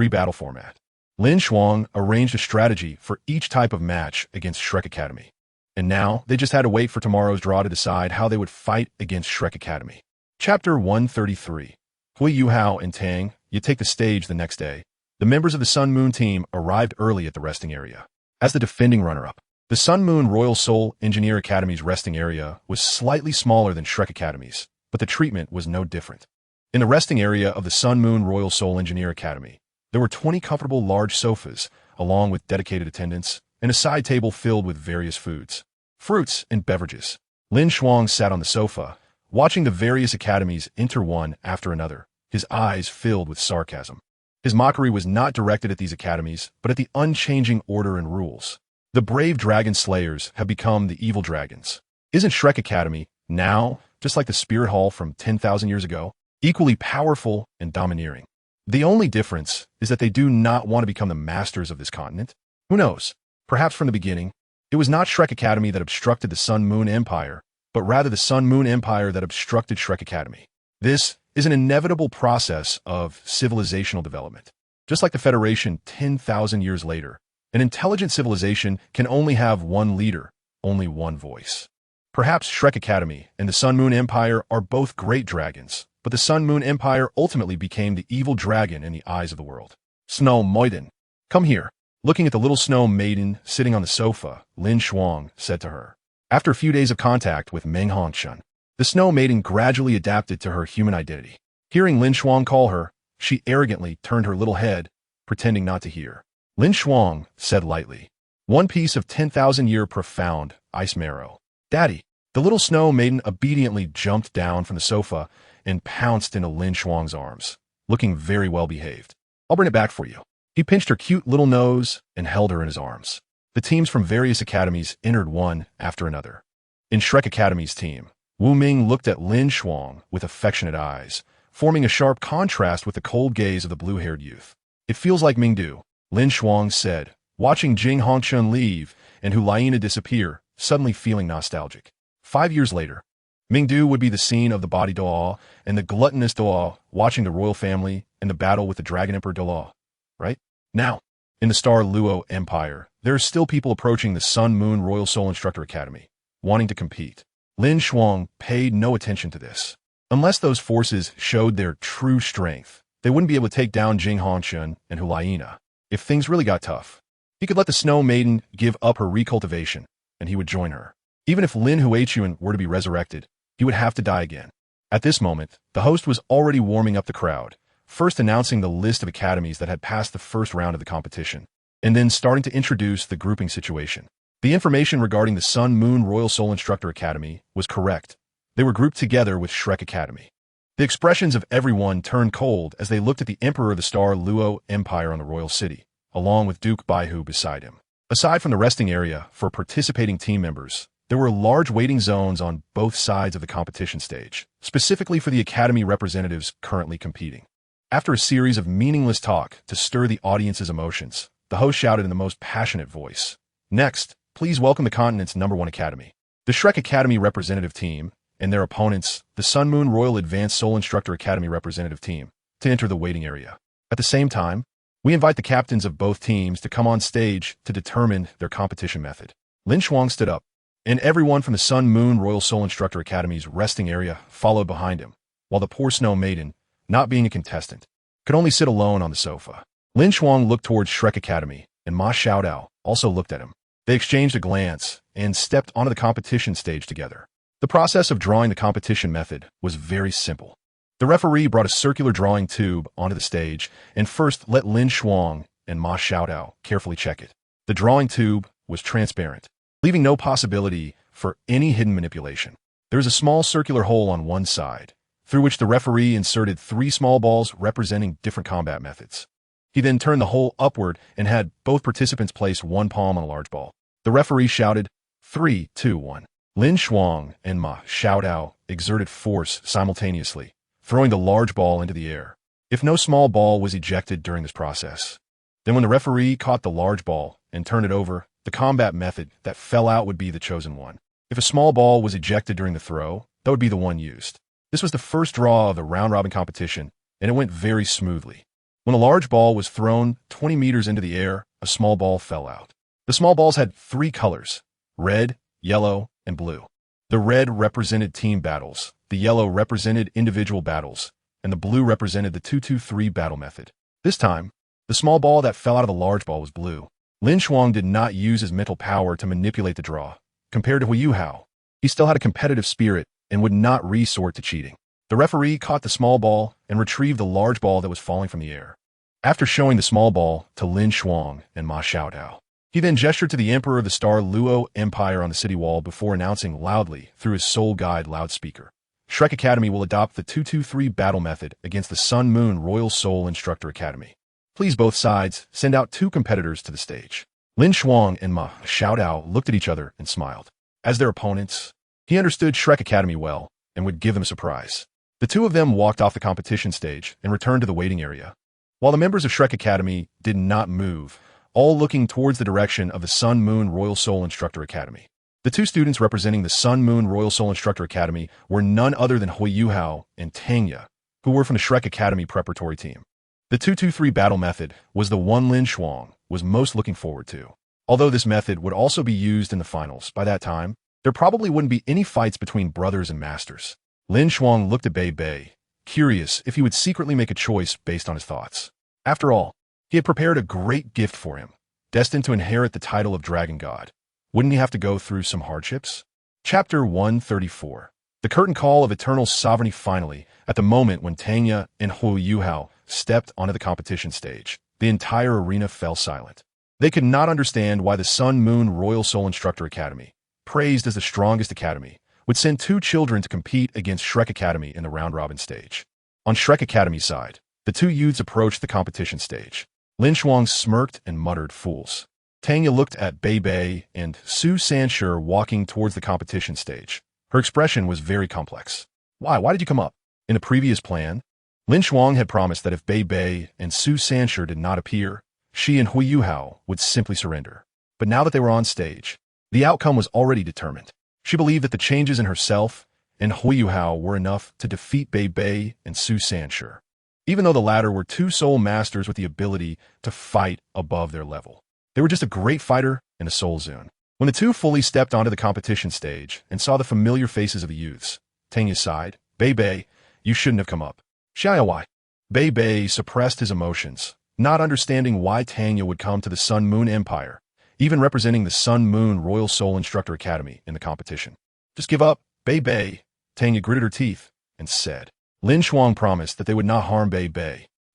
Speaker 1: battle format. LinShuang arranged a strategy for each type of match against Shrek Academy. And now, they just had to wait for tomorrow's draw to decide how they would fight against Shrek Academy. Chapter 133. DaiYueheng and Tang Ye take the stage the next day. The members of the Sun Moon team arrived early at the resting area. As the defending runner-up, the Sun Moon Royal Soul Engineer Academy's resting area was slightly smaller than Shrek Academy's, but the treatment was no different. In the resting area of the Sun Moon Royal Soul Engineer Academy, there were 20 comfortable large sofas, along with dedicated attendants, and a side table filled with various foods, fruits, and beverages. LinShuang sat on the sofa, watching the various academies enter one after another, his eyes filled with sarcasm. His mockery was not directed at these academies, but at the unchanging order and rules. The brave dragon slayers have become the evil dragons. Isn't Shrek Academy, now, just like the Spirit Hall from 10,000 years ago, equally powerful and domineering? The only difference is that they do not want to become the masters of this continent. Who knows? Perhaps from the beginning, it was not Shrek Academy that obstructed the Sun Moon Empire, but rather the Sun Moon Empire that obstructed Shrek Academy. This is an inevitable process of civilizational development. Just like the Federation 10,000 years later, an intelligent civilization can only have one leader, only one voice. Perhaps Shrek Academy and the Sun Moon Empire are both great dragons, but the Sun Moon Empire ultimately became the evil dragon in the eyes of the world. Snow Maiden, come here. Looking at the little snow maiden sitting on the sofa, LinShuang said to her. After a few days of contact with Meng Hongshun, the snow maiden gradually adapted to her human identity. Hearing LinShuang call her, she arrogantly turned her little head, pretending not to hear. LinShuang said lightly, "One piece of 10,000-year profound ice marrow." "Daddy." The little snow maiden obediently jumped down from the sofa and pounced into LinShuang's arms, looking very well behaved. "I'll bring it back for you." He pinched her cute little nose and held her in his arms. The teams from various academies entered one after another. In Shrek Academy's team, Wu Ming looked at LinShuang with affectionate eyes, forming a sharp contrast with the cold gaze of the blue-haired youth. "It feels like Mingdu," LinShuang said, watching Jing Hongchun leave and Hulaina disappear, suddenly feeling nostalgic. 5 years later, Mingdu would be the scene of the body Douluo and the gluttonous Douluo watching the royal family and the battle with the Dragon Emperor Douluo. Right? Now, in the Star Luo Empire, there are still people approaching the Sun Moon Royal Soul Instructor Academy, wanting to compete. LinShuang paid no attention to this. Unless those forces showed their true strength, they wouldn't be able to take down Jing Hongchun and Hulaina. If things really got tough, he could let the Snow Maiden give up her recultivation, and he would join her. Even if Lin Huichuan were to be resurrected, he would have to die again. At this moment, the host was already warming up the crowd, first announcing the list of academies that had passed the first round of the competition, and then starting to introduce the grouping situation. The information regarding the Sun Moon Royal Soul Instructor Academy was correct. They were grouped together with Shrek Academy. The expressions of everyone turned cold as they looked at the Emperor of the Star Luo Empire on the royal city, along with Duke Baihu beside him. Aside from the resting area for participating team members, there were large waiting zones on both sides of the competition stage, specifically for the academy representatives currently competing. After a series of meaningless talk to stir the audience's emotions, the host shouted in the most passionate voice, "Next, please welcome the continent's #1 academy, the Shrek Academy representative team, and their opponents, the Sun Moon Royal Advanced Soul Instructor Academy representative team, to enter the waiting area. At the same time, we invite the captains of both teams to come on stage to determine their competition method." LinShuang stood up, and everyone from the Sun Moon Royal Soul Instructor Academy's resting area followed behind him, while the poor Snow Maiden, not being a contestant, could only sit alone on the sofa. LinShuang looked towards Shrek Academy, and Ma Xiaodao also looked at him. They exchanged a glance and stepped onto the competition stage together. The process of drawing the competition method was very simple. The referee brought a circular drawing tube onto the stage and first let LinShuang and Ma Xiaodao carefully check it. The drawing tube was transparent, leaving no possibility for any hidden manipulation. There is a small circular hole on one side, through which the referee inserted 3 small balls representing different combat methods. He then turned the hole upward and had both participants place one palm on a large ball. The referee shouted, 3, 2, 1. LinShuang and Ma Xiaodao exerted force simultaneously, throwing the large ball into the air. If no small ball was ejected during this process, then when the referee caught the large ball and turned it over, the combat method that fell out would be the chosen one. If a small ball was ejected during the throw, that would be the one used. This was the first draw of the round-robin competition, and it went very smoothly. When a large ball was thrown 20 meters into the air, a small ball fell out. The small balls had 3 colors: red, yellow, and blue. The red represented team battles, the yellow represented individual battles, and the blue represented the 2-2-3 battle method. This time, the small ball that fell out of the large ball was blue. LinShuang did not use his mental power to manipulate the draw. Compared to DaiYueheng, he still had a competitive spirit and would not resort to cheating. The referee caught the small ball and retrieved the large ball that was falling from the air. After showing the small ball to LinShuang and Ma Xiaotao, he then gestured to the Emperor of the Star Luo Empire on the city wall before announcing loudly through his soul guide loudspeaker, Shrek Academy will adopt the 2-2-3 battle method against the Sun Moon Royal Soul Instructor Academy. Please both sides send out 2 competitors to the stage. LinShuang and Ma Xiaotao looked at each other and smiled. As their opponents, he understood Shrek Academy well and would give them a surprise. The 2 of them walked off the competition stage and returned to the waiting area. While the members of Shrek Academy did not move, all looking towards the direction of the Sun Moon Royal Soul Instructor Academy. The 2 students representing the Sun Moon Royal Soul Instructor Academy were none other than DaiYueheng and DaiYueheng, who were from the Shrek Academy preparatory team. The 2-2-3 battle method was the one LinShuang was most looking forward to. Although this method would also be used in the finals, by that time, there probably wouldn't be any fights between brothers and masters. LinShuang looked at Bei, curious if he would secretly make a choice based on his thoughts. After all, he had prepared a great gift for him, destined to inherit the title of Dragon God. Wouldn't he have to go through some hardships? Chapter 134. The curtain call of eternal sovereignty finally, at the moment when DaiYueheng and DaiYueheng stepped onto the competition stage, the entire arena fell silent. They could not understand why the Sun Moon Royal Soul Instructor Academy, praised as the strongest academy, would send 2 children to compete against Shrek Academy in the round-robin stage. On Shrek Academy's side, the 2 youths approached the competition stage. LinShuang smirked and muttered, "Fools." DaiYueheng looked at Bei and Su Sanshur walking towards the competition stage. Her expression was very complex. Why did you come up? In the previous plan, LinShuang had promised that if Bei and Su Sanshur did not appear, she and DaiYueheng would simply surrender. But now that they were on stage, the outcome was already determined. She believed that the changes in herself and DaiYueheng were enough to defeat Bei and Su Sanshur, even though the latter were 2 soul masters with the ability to fight above their level. They were just a great fighter and a soul zone. When the 2 fully stepped onto the competition stage and saw the familiar faces of the youths, DaiYueheng sighed, Bei, you shouldn't have come up. Xiao why? Bei suppressed his emotions, not understanding why DaiYueheng would come to the Sun Moon Empire, even representing the Sun Moon Royal Soul Instructor Academy in the competition. Just give up, Bei. DaiYueheng gritted her teeth and said. LinShuang promised that they would not harm Bei,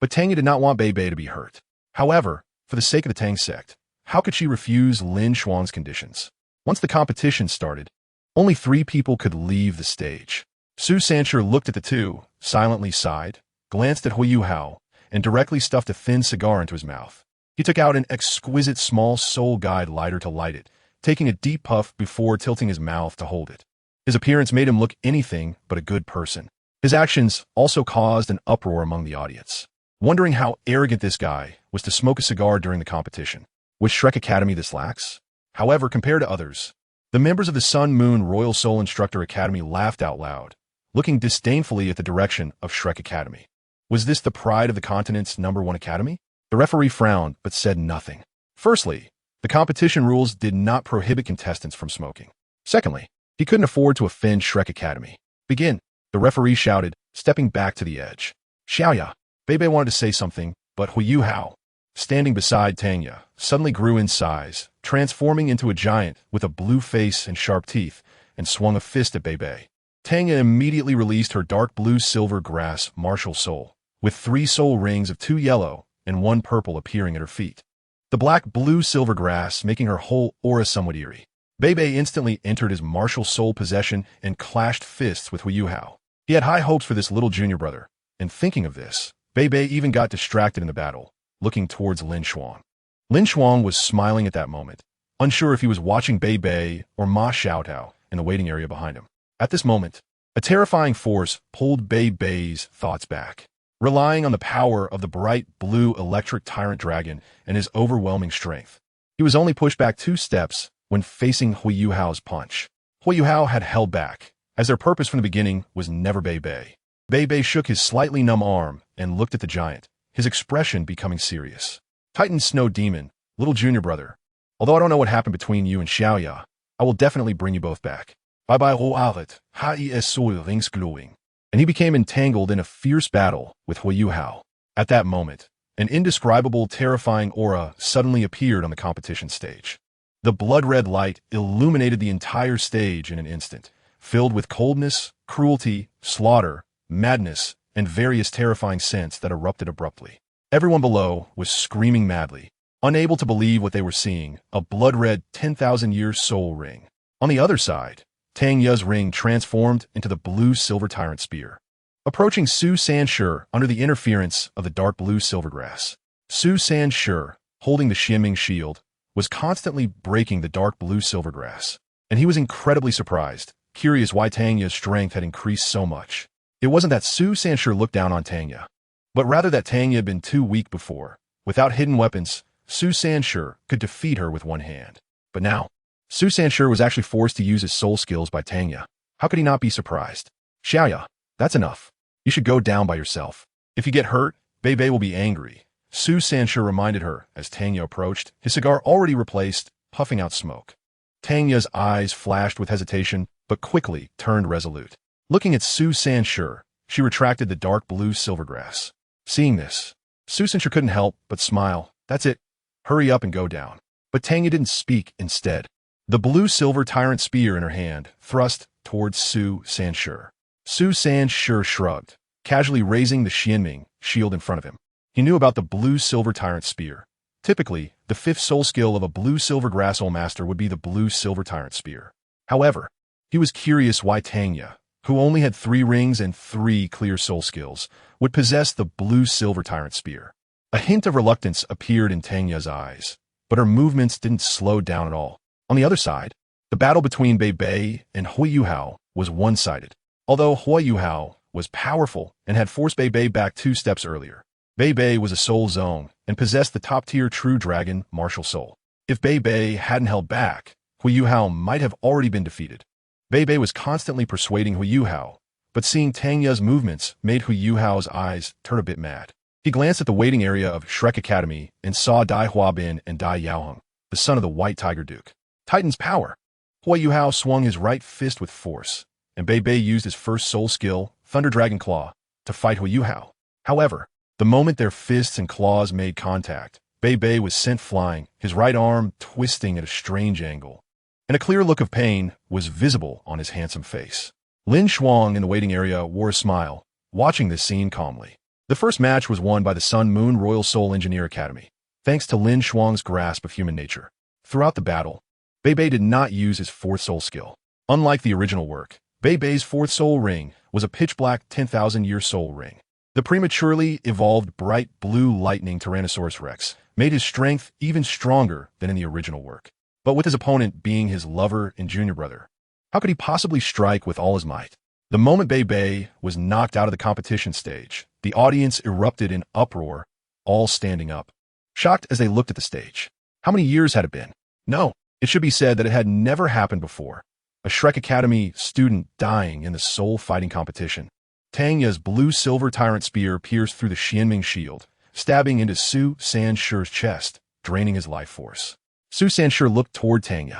Speaker 1: but DaiYueheng did not want Bei to be hurt. However, for the sake of the Tang sect, how could she refuse LinShuang's conditions? Once the competition started, only 3 people could leave the stage. Su Sanshur looked at the 2, silently sighed, glanced at DaiYueheng, and directly stuffed a thin cigar into his mouth. He took out an exquisite small soul guide lighter to light it, taking a deep puff before tilting his mouth to hold it. His appearance made him look anything but a good person. His actions also caused an uproar among the audience, wondering how arrogant this guy was to smoke a cigar during the competition. Was Shrek Academy this lax? However, compared to others, the members of the Sun Moon Royal Soul Instructor Academy laughed out loud, looking disdainfully at the direction of Shrek Academy. Was this the pride of the continent's #1 academy? The referee frowned but said nothing. Firstly, the competition rules did not prohibit contestants from smoking. Secondly, he couldn't afford to offend Shrek Academy. Begin, the referee shouted, stepping back to the edge. Xiaoya, Bei wanted to say something, but DaiYueheng, standing beside DaiYueheng, suddenly grew in size, transforming into a giant with a blue face and sharp teeth, and swung a fist at Bei. DaiYueheng immediately released her dark blue silver grass martial soul, with 3 soul rings of 2 yellow and 1 purple appearing at her feet. The black blue silver grass making her whole aura somewhat eerie. Bei instantly entered his martial soul possession and clashed fists with DaiYueheng. He had high hopes for this little junior brother, and thinking of this, Bei even got distracted in the battle, looking towards LinShuang. LinShuang was smiling at that moment, unsure if he was watching Bei or Ma Xiaotao in the waiting area behind him. At this moment, a terrifying force pulled Bei's thoughts back. Relying on the power of the bright blue electric tyrant dragon and his overwhelming strength, he He was only pushed back 2 steps when facing Hui Yuhao's punch. Hui Yuhao had held back, as their purpose from the beginning was never Bei Bei. Bei Bei shook his slightly numb arm and looked at the giant, his expression becoming serious. Titan Snow Demon, little junior brother, although I don't know what happened between you and Xiaoya, I will definitely bring you both back. Bye-bye Roaret, Ha-I-S-Sul Rings Glowing. And he became entangled in a fierce battle with Hui Yuhao. At that moment, an indescribable, terrifying aura suddenly appeared on the competition stage. The blood-red light illuminated the entire stage in an instant, filled with coldness, cruelty, slaughter, madness, and various terrifying scents that erupted abruptly. Everyone below was screaming madly, unable to believe what they were seeing, a blood-red 10,000-year soul ring. On the other side, Tang Ye's ring transformed into the blue-silver tyrant spear, approaching Su Sanshi under the interference of the dark blue silvergrass. Su Sanshi, holding the Xianming shield, was constantly breaking the dark blue silvergrass, and he was incredibly surprised, curious why Tang Ye's strength had increased so much. It wasn't that Su Sanshi looked down on Tang Ye, but rather that Tang Ye had been too weak before. Without hidden weapons, Su Sanshi could defeat her with one hand. But now, Su Sanshi was actually forced to use his soul skills by Tang Ye. How could he not be surprised? Xiaoya, that's enough. You should go down by yourself. If you get hurt, Bei Bei will be angry. Su Sanshi reminded her as Tang Ye approached, his cigar already replaced, puffing out smoke. Tang Ye's eyes flashed with hesitation, but quickly turned resolute. Looking at Su Sanshi, she retracted the dark blue silvergrass. Seeing this, Su Sanshi couldn't help but smile. That's it. Hurry up and go down. But Tang Ye didn't speak instead. The blue-silver tyrant spear in her hand thrust towards Su Sanshi. Su Sanshi shrugged, casually raising the Xianming shield in front of him. He knew about the blue-silver tyrant spear. Typically, the 5th soul skill of a blue-silver grass soul master would be the blue-silver tyrant spear. However, he was curious why Tang Ye, who only had 3 rings and 3 clear soul skills, would possess the blue-silver tyrant spear. A hint of reluctance appeared in Tang Ye's eyes, but her movements didn't slow down at all. On the other side, the battle between Bei Bei and Hui Yuhao was one-sided. Although Hui Yuhao was powerful and had forced Bei Bei back 2 steps earlier, Bei Bei was a soul zone and possessed the top-tier true dragon martial soul. If Bei Bei hadn't held back, Hui Yuhao might have already been defeated. Bei Bei was constantly persuading Hui Yuhao, but seeing Tang Ye's movements made Hui Yuhao's eyes turn a bit mad. He glanced at the waiting area of Shrek Academy and saw Dai Huabin and DaiYueheng, the son of the White Tiger Duke. Titan's power. Hui Yuhao swung his right fist with force, and Bei Bei used his first soul skill, Thunder Dragon Claw, to fight Hui Yuhao. However, the moment their fists and claws made contact, Bei Bei was sent flying, his right arm twisting at a strange angle, and a clear look of pain was visible on his handsome face. LinShuang in the waiting area wore a smile, watching this scene calmly. The first match was won by the Sun Moon Royal Soul Engineer Academy, thanks to LinShuang's grasp of human nature. Throughout the battle, Bei Bei did not use his 4th soul skill. Unlike the original work, Bei Bei's 4th soul ring was a pitch-black 10,000-year soul ring. The prematurely evolved bright blue lightning Tyrannosaurus Rex made his strength even stronger than in the original work. But with his opponent being his lover and junior brother, how could he possibly strike with all his might? The moment Bei Bei was knocked out of the competition stage, the audience erupted in uproar, all standing up, shocked as they looked at the stage. How many years had it been? No, it should be said that it had never happened before. A Shrek Academy student dying in the soul fighting competition. Tang Ye's blue-silver tyrant spear pierced through the Xianming shield, stabbing into Su Sanshi's chest, draining his life force. Su Sanshi looked toward Tang Ye,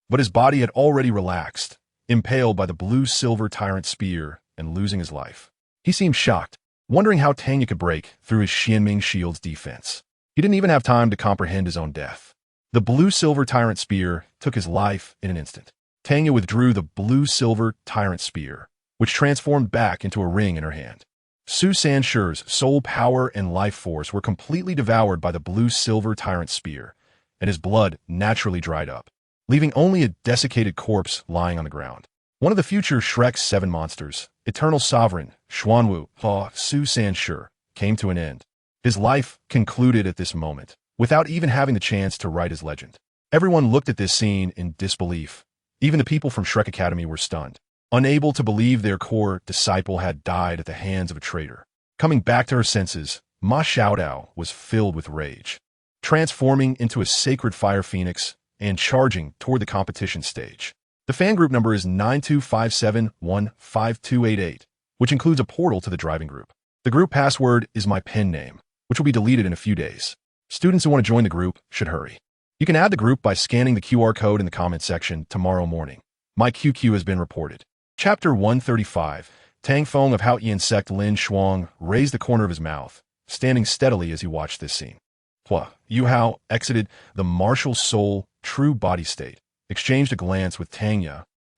Speaker 1: but his body had already relaxed, impaled by the blue-silver tyrant spear and losing his life. He seemed shocked, wondering how Tang Ye could break through his Xianming shield's defense. He didn't even have time to comprehend his own death. The blue-silver tyrant spear took his life in an instant. Tang Ye withdrew the blue-silver tyrant spear, which transformed back into a ring in her hand. Su Sanshi's soul power and life force were completely devoured by the blue-silver tyrant spear, and his blood naturally dried up, leaving only a desiccated corpse lying on the ground. One of the future Shrek's 7 monsters, Eternal Sovereign, Xuanwu, Su Sanshi, came to an end. His life concluded at this moment, without even having the chance to write his legend. Everyone looked at this scene in disbelief. Even the people from Shrek Academy were stunned, unable to believe their core disciple had died at the hands of a traitor. Coming back to her senses, Ma Xiaodao was filled with rage. transforming into a sacred fire phoenix and charging toward the competition stage. The fan group number is 925715288, which includes a portal to the driving group. The group password is my pen name, which will be deleted in a few days. Students who want to join the group should hurry. You can add the group by scanning the QR code in the comment section tomorrow morning. My QQ has been reported. Chapter 135. Tang Feng of Hao Insect LinShuang raised the corner of his mouth, standing steadily as he watched this scene. Yu Hao exited the martial soul true body state, exchanged a glance with Tang Ye,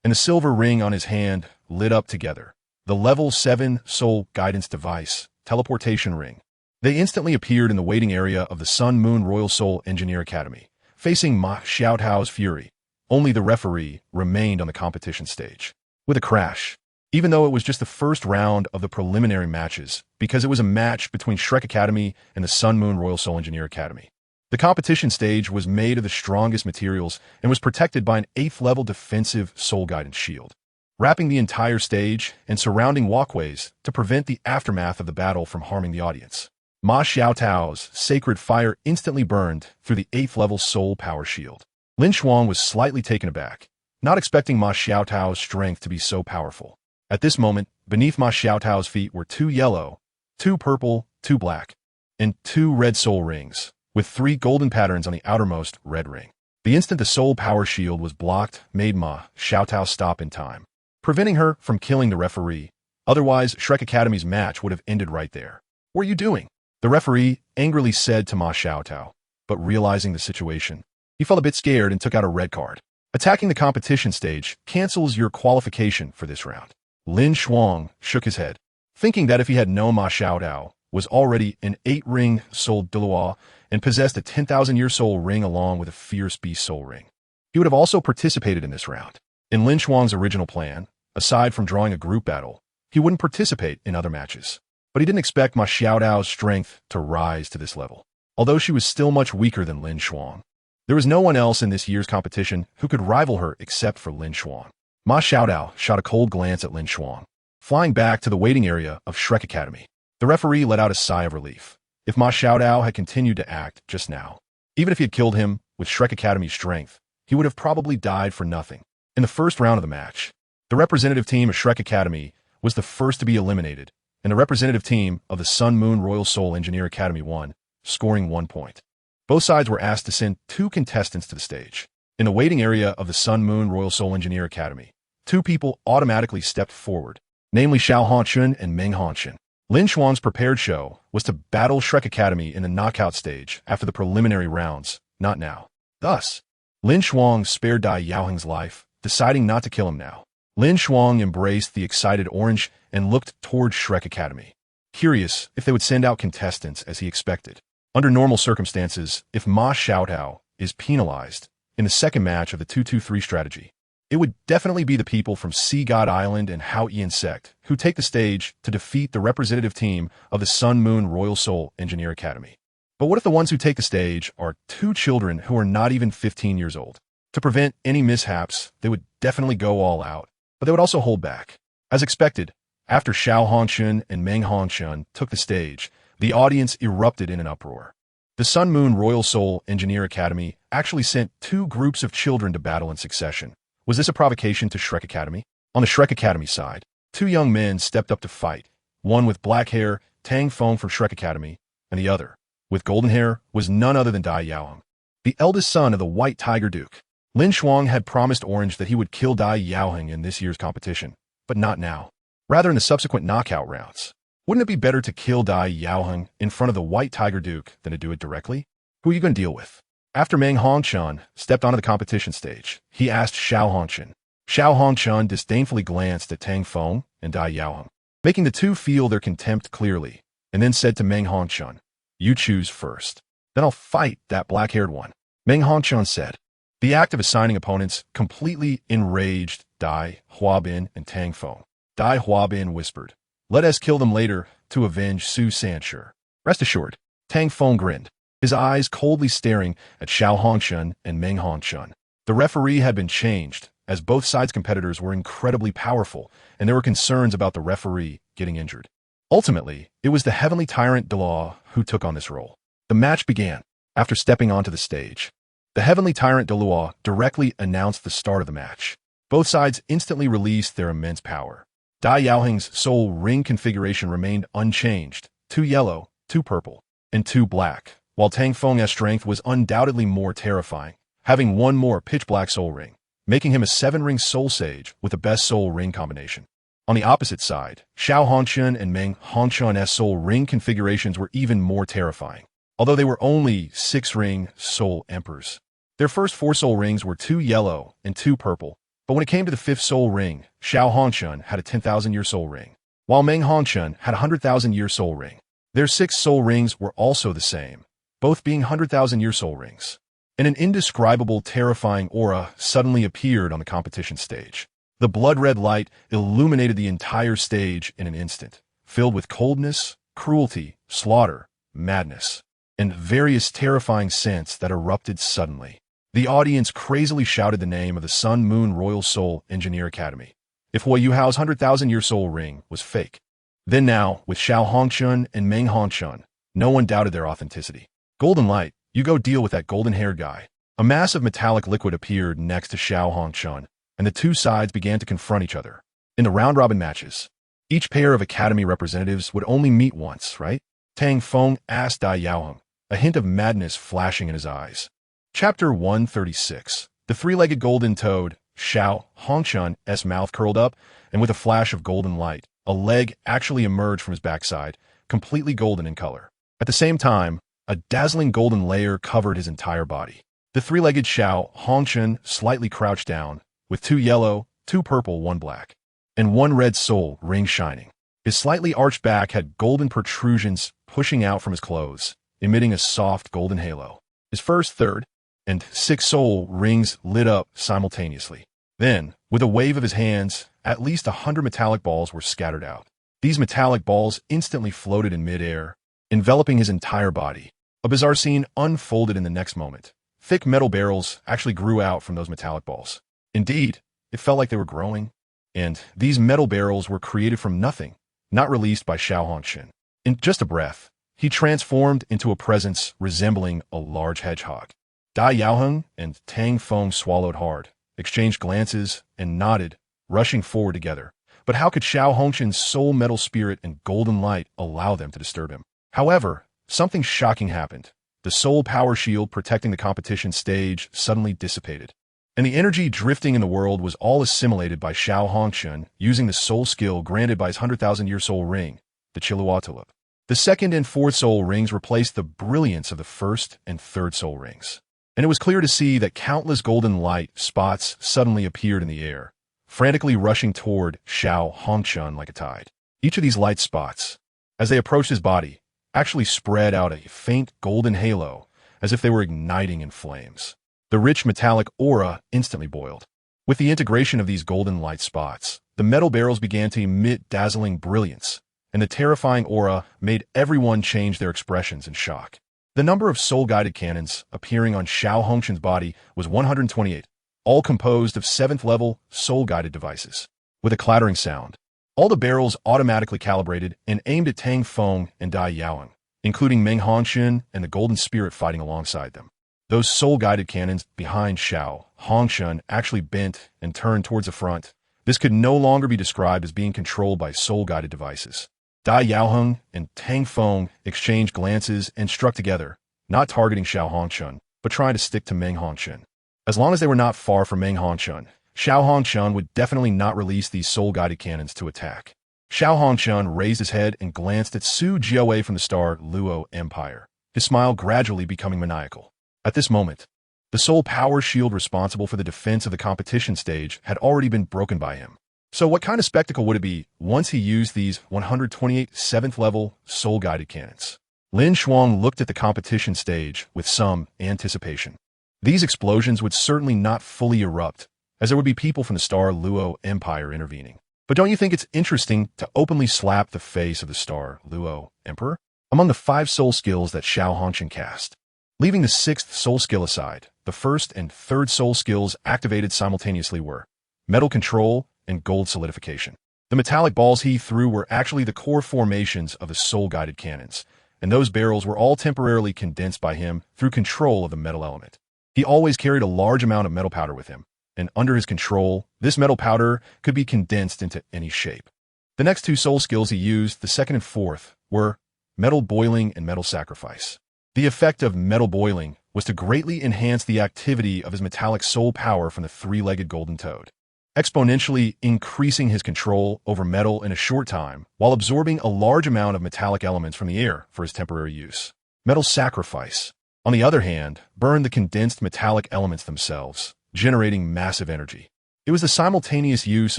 Speaker 1: and the silver ring on his hand lit up together. The level 7 soul guidance device, teleportation ring. They instantly appeared in the waiting area of the Sun Moon Royal Soul Engineer Academy, facing Ma Xiaotao's fury. Only the referee remained on the competition stage. With a crash, even though it was just the first round of the preliminary matches, because it was a match between Shrek Academy and the Sun Moon Royal Soul Engineer Academy. The competition stage was made of the strongest materials and was protected by an 8th-level defensive soul guidance shield, wrapping the entire stage and surrounding walkways to prevent the aftermath of the battle from harming the audience. Ma Xiaotao's sacred fire instantly burned through the 8th-level soul power shield. LinShuang was slightly taken aback, not expecting Ma Xiaotao's strength to be so powerful. At this moment, beneath Ma Xiaotao's feet were 2 yellow, 2 purple, 2 black, and 2 red soul rings, with 3 golden patterns on the outermost red ring. The instant the soul power shield was blocked made Ma Xiaotao stop in time, preventing her from killing the referee. Otherwise, Shrek Academy's match would have ended right there. "What are you doing?" the referee angrily said to Ma Xiaotao, but realizing the situation, he felt a bit scared and took out a red card. Attacking the competition stage cancels your qualification for this round. LinShuang shook his head, thinking that if he had known Ma Xiaotao was already an 8-ring soul Douluo and possessed a 10,000-year soul ring along with a fierce beast soul ring, he would have also participated in this round. In LinShuang's original plan, aside from drawing a group battle, he wouldn't participate in other matches. But he didn't expect Ma Xiaotao's strength to rise to this level. Although she was still much weaker than LinShuang, there was no one else in this year's competition who could rival her except for LinShuang. Ma Xiaotao shot a cold glance at LinShuang, flying back to the waiting area of Shrek Academy. The referee let out a sigh of relief. If Ma Xiaotao had continued to act just now, even if he had killed him with Shrek Academy's strength, he would have probably died for nothing. In the first round of the match, the representative team of Shrek Academy was the first to be eliminated, and the representative team of the Sun Moon Royal Soul Engineer Academy won, scoring 1 point. Both sides were asked to send 2 contestants to the stage. In the waiting area of the Sun Moon Royal Soul Engineer Academy, 2 people automatically stepped forward, namely Xiao Hanxun and Meng Hanxun. LinShuang's prepared show was to battle Shrek Academy in the knockout stage after the preliminary rounds, not now. Thus, LinShuang spared DaiYueheng's life, deciding not to kill him now. LinShuang embraced the excited orange and looked toward Shrek Academy, curious if they would send out contestants as he expected. Under normal circumstances, if Ma Xiaotao is penalized in the second match of the 2-2-3 strategy, it would definitely be the people from Sea God Island and Hao Insect who take the stage to defeat the representative team of the Sun Moon Royal Soul Engineer Academy. But what if the ones who take the stage are 2 children who are not even 15 years old? To prevent any mishaps, they would definitely go all out, but they would also hold back. As expected, after Xiao Hanxun and Meng Hanxun took the stage, the audience erupted in an uproar. The Sun Moon Royal Soul Engineer Academy actually sent 2 groups of children to battle in succession. Was this a provocation to Shrek Academy? On the Shrek Academy side, 2 young men stepped up to fight. One with black hair, Tang Feng from Shrek Academy, and the other, with golden hair, was none other than DaiYueheng, the eldest son of the White Tiger Duke. LinShuang had promised Orange that he would kill DaiYueheng in this year's competition, but not now. Rather in the subsequent knockout rounds. Wouldn't it be better to kill DaiYueheng in front of the White Tiger Duke than to do it directly? Who are you going to deal with? After Meng Hanxun stepped onto the competition stage, he asked Xiao Hanxun. Xiao Hanxun disdainfully glanced at Tang Feng and DaiYueheng, making the 2 feel their contempt clearly, and then said to Meng Hanxun, "You choose first. Then I'll fight that black-haired one." Meng Hanxun said. The act of assigning opponents completely enraged Dai Huabin and Tang Feng. Dai Huabin whispered, "Let us kill them later to avenge Su Sanshur." Rest assured, Tang Feng grinned, his eyes coldly staring at Xiao Hanxun and Meng Hanxun. The referee had been changed, as both sides' competitors were incredibly powerful, and there were concerns about the referee getting injured. Ultimately, it was the Heavenly Tyrant Douluo who took on this role. The match began. After stepping onto the stage, the Heavenly Tyrant Douluo directly announced the start of the match. Both sides instantly released their immense power. DaiYueheng's soul ring configuration remained unchanged, 2 yellow, 2 purple, and 2 black, while Tang Feng's strength was undoubtedly more terrifying, having 1 more pitch-black soul ring, making him a 7-ring soul sage with the best soul ring combination. On the opposite side, Xiao Hongquan and Meng Hongquan's soul ring configurations were even more terrifying, although they were only 6-ring soul emperors. Their first 4 soul rings were 2 yellow and 2 purple, but when it came to the 5th soul ring, Xiao Hongquan had a 10,000-year soul ring, while Meng Hongquan had a 100,000-year soul ring. Their 6 soul rings were also the same, both being 100,000-year soul rings. And an indescribable, terrifying aura suddenly appeared on the competition stage. The blood-red light illuminated the entire stage in an instant, filled with coldness, cruelty, slaughter, madness, and various terrifying scents that erupted suddenly. The audience crazily shouted the name of the Sun Moon Royal Soul Engineer Academy. If DaiYueheng's 100,000-year soul ring was fake. Then now, with Xiao Hongquan and Meng Hongquan, no one doubted their authenticity. Golden Light, you go deal with that golden-haired guy. A massive metallic liquid appeared next to Xiao Hongquan, and the two sides began to confront each other. In the round-robin matches, each pair of academy representatives would only meet once, right? Tang Feng asked DaiYueheng, a hint of madness flashing in his eyes. Chapter 136. The three-legged golden toad, Xiao Hongquan's mouth curled up, and with a flash of golden light, a leg actually emerged from his backside, completely golden in color. At the same time, a dazzling golden layer covered his entire body. The three-legged Xiao Hongquan slightly crouched down, with 2 yellow, 2 purple, 1 black, and 1 red soul ring shining. His slightly arched back had golden protrusions pushing out from his clothes, emitting a soft golden halo. His first, third, and 6 soul rings lit up simultaneously. Then, with a wave of his hands, at least 100 metallic balls were scattered out. These metallic balls instantly floated in mid-air, enveloping his entire body. A bizarre scene unfolded in the next moment. Thick metal barrels actually grew out from those metallic balls. Indeed, it felt like they were growing, and these metal barrels were created from nothing, not released by Xiao Hongquan. In just a breath, he transformed into a presence resembling a large hedgehog. DaiYueheng and Tang Feng swallowed hard, exchanged glances, and nodded, rushing forward together. But how could Xiao Hongquan's soul metal spirit and golden light allow them to disturb him? However, something shocking happened. The soul power shield protecting the competition stage suddenly dissipated, and the energy drifting in the world was all assimilated by Xiao Hongquan using the soul skill granted by his 100,000-year soul ring, the Chiluatulip. The 2nd and 4th soul rings replaced the brilliance of the 1st and 3rd soul rings, and it was clear to see that countless golden light spots suddenly appeared in the air, frantically rushing toward Xiao Hongquan like a tide. Each of these light spots, as they approached his body, actually spread out a faint golden halo, as if they were igniting in flames. The rich metallic aura instantly boiled. With the integration of these golden light spots, the metal barrels began to emit dazzling brilliance, and the terrifying aura made everyone change their expressions in shock. The number of soul-guided cannons appearing on Xiao Hongquan's body was 128, all composed of 7th-level soul-guided devices. With a clattering sound, all the barrels automatically calibrated and aimed at Tang Feng and DaiYueheng, including Meng Hongquan and the Golden Spirit fighting alongside them. Those soul-guided cannons behind Xiao Hongquan actually bent and turned towards the front. This could no longer be described as being controlled by soul-guided devices. DaiYueheng and Tang Feng exchanged glances and struck together, not targeting Xiao Hongquan, but trying to stick to Meng Hongquan. As long as they were not far from Meng Hongquan, Xiao Hongquan would definitely not release these soul-guided cannons to attack. Xiao Hongquan raised his head and glanced at Su Jiawei from the star Luo Empire, his smile gradually becoming maniacal. At this moment, the soul power shield responsible for the defense of the competition stage had already been broken by him. So what kind of spectacle would it be once he used these 128 7th-level soul-guided cannons? LinShuang looked at the competition stage with some anticipation. These explosions would certainly not fully erupt, as there would be people from the star Luo Empire intervening. But don't you think it's interesting to openly slap the face of the star Luo Emperor? Among the 5 soul skills that Xiao Hongquan cast, leaving the 6th soul skill aside, the 1st and 3rd soul skills activated simultaneously were metal control and gold solidification. The metallic balls he threw were actually the core formations of the soul-guided cannons, and those barrels were all temporarily condensed by him through control of the metal element. He always carried a large amount of metal powder with him, and under his control, this metal powder could be condensed into any shape. The next two soul skills he used, the second and fourth, were metal boiling and metal sacrifice. The effect of metal boiling was to greatly enhance the activity of his metallic soul power from the three-legged golden toad, exponentially increasing his control over metal in a short time while absorbing a large amount of metallic elements from the air for his temporary use. Metal sacrifice, on the other hand, burned the condensed metallic elements themselves, generating massive energy. It was the simultaneous use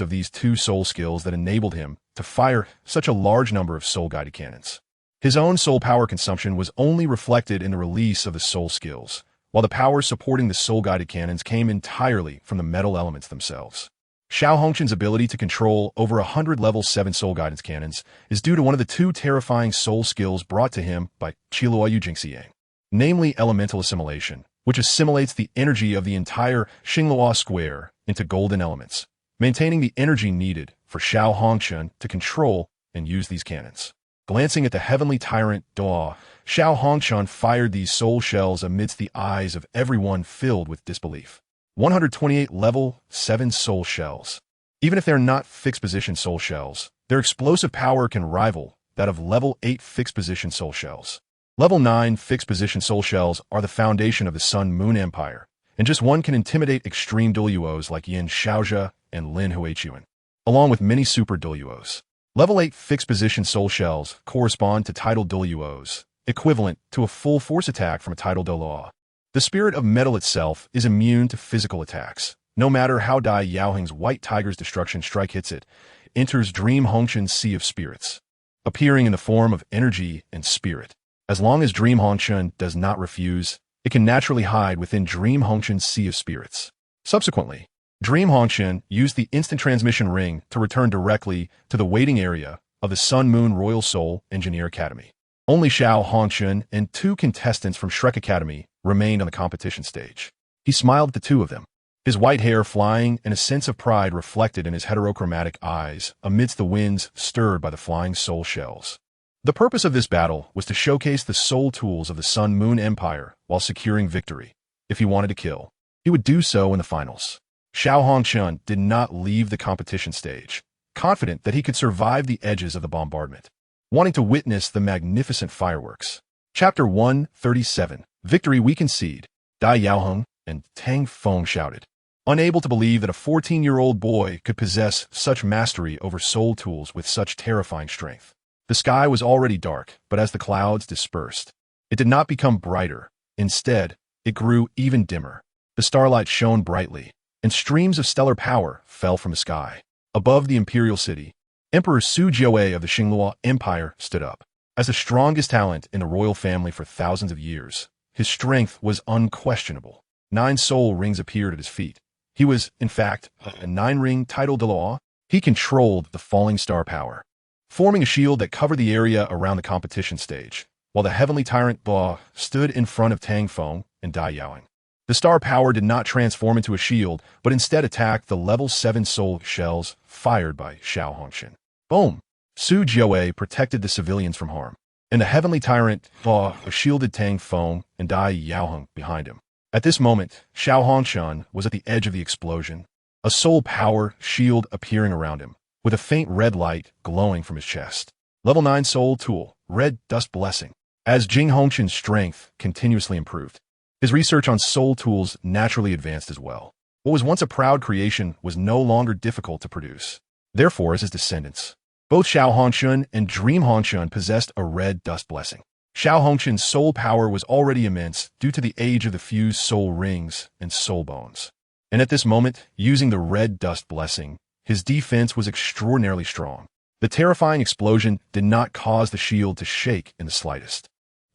Speaker 1: of these two soul skills that enabled him to fire such a large number of soul-guided cannons. His own soul power consumption was only reflected in the release of the soul skills, while the power supporting the soul-guided cannons came entirely from the metal elements themselves. Xiao Hongshan's ability to control over 100 level 7 soul guidance cannons is due to one of the two terrifying soul skills brought to him by Douluo Ding, namely elemental assimilation, which assimilates the energy of the entire Xingluo square into golden elements, maintaining the energy needed for Xiao Hongshan to control and use these cannons. Glancing at the heavenly tyrant Douluo, Xiao Hongshan fired these soul shells amidst the eyes of everyone filled with disbelief. 128 level 7 soul shells. Even if they're not fixed-position soul shells, their explosive power can rival that of level 8 fixed-position soul shells. Level 9 fixed-position soul shells are the foundation of the Sun-Moon Empire, and just one can intimidate extreme Douluos like Yin Shaozhe and Lin Huichuan, along with many super Douluos. Level 8 fixed-position soul shells correspond to tidal Douluos, equivalent to a full force attack from a tidal Douluo. The spirit of metal itself is immune to physical attacks. No matter how DaiYueheng's White Tiger's destruction strike hits it, enters Dream Hongshan's Sea of Spirits, appearing in the form of energy and spirit. As long as Dream Hongshan does not refuse, it can naturally hide within Dream Hongshan's Sea of Spirits. Subsequently, Dream Hongshan used the instant transmission ring to return directly to the waiting area of the Sun Moon Royal Soul Engineer Academy. Only Xiao Hongshan and two contestants from Shrek Academy remained on the competition stage. He smiled at the two of them, his white hair flying and a sense of pride reflected in his heterochromatic eyes amidst the winds stirred by the flying soul shells. The purpose of this battle was to showcase the soul tools of the Sun Moon Empire while securing victory. If he wanted to kill, he would do so in the finals. Xiao Hongshan did not leave the competition stage, confident that he could survive the edges of the bombardment, wanting to witness the magnificent fireworks. Chapter 137. Victory we concede, DaiYueheng and Tang Feng shouted, unable to believe that a 14-year-old boy could possess such mastery over soul tools with such terrifying strength. The sky was already dark, but as the clouds dispersed, it did not become brighter. Instead, it grew even dimmer. The starlight shone brightly, and streams of stellar power fell from the sky. Above the imperial city, Emperor Su Jiawei of the Xingluo Empire stood up. As the strongest talent in the royal family for thousands of years, his strength was unquestionable. 9 soul rings appeared at his feet. He was, in fact, a 9-ring tidal Douluo. He controlled the falling star power, forming a shield that covered the area around the competition stage, while the heavenly tyrant Douluo stood in front of Tang Feng and DaiYueheng. The star power did not transform into a shield, but instead attacked the level 7 soul shells fired by Xiao Hongshan. Boom! Su Jiawei protected the civilians from harm, and the heavenly tyrant Douluo shielded Tang Feng and DaiYueheng behind him. At this moment, Xiao Hongshan was at the edge of the explosion, a soul power shield appearing around him, with a faint red light glowing from his chest. Level 9 soul tool, Red Dust Blessing. As Jing Hongshan's strength continuously improved, his research on soul tools naturally advanced as well. What was once a proud creation was no longer difficult to produce. Therefore, as his descendants, both Xiao Hongshan and Dream Hongshan possessed a Red Dust Blessing. Xiao Hongshan's soul power was already immense due to the age of the fused soul rings and soul bones. And at this moment, using the Red Dust Blessing, his defense was extraordinarily strong. The terrifying explosion did not cause the shield to shake in the slightest.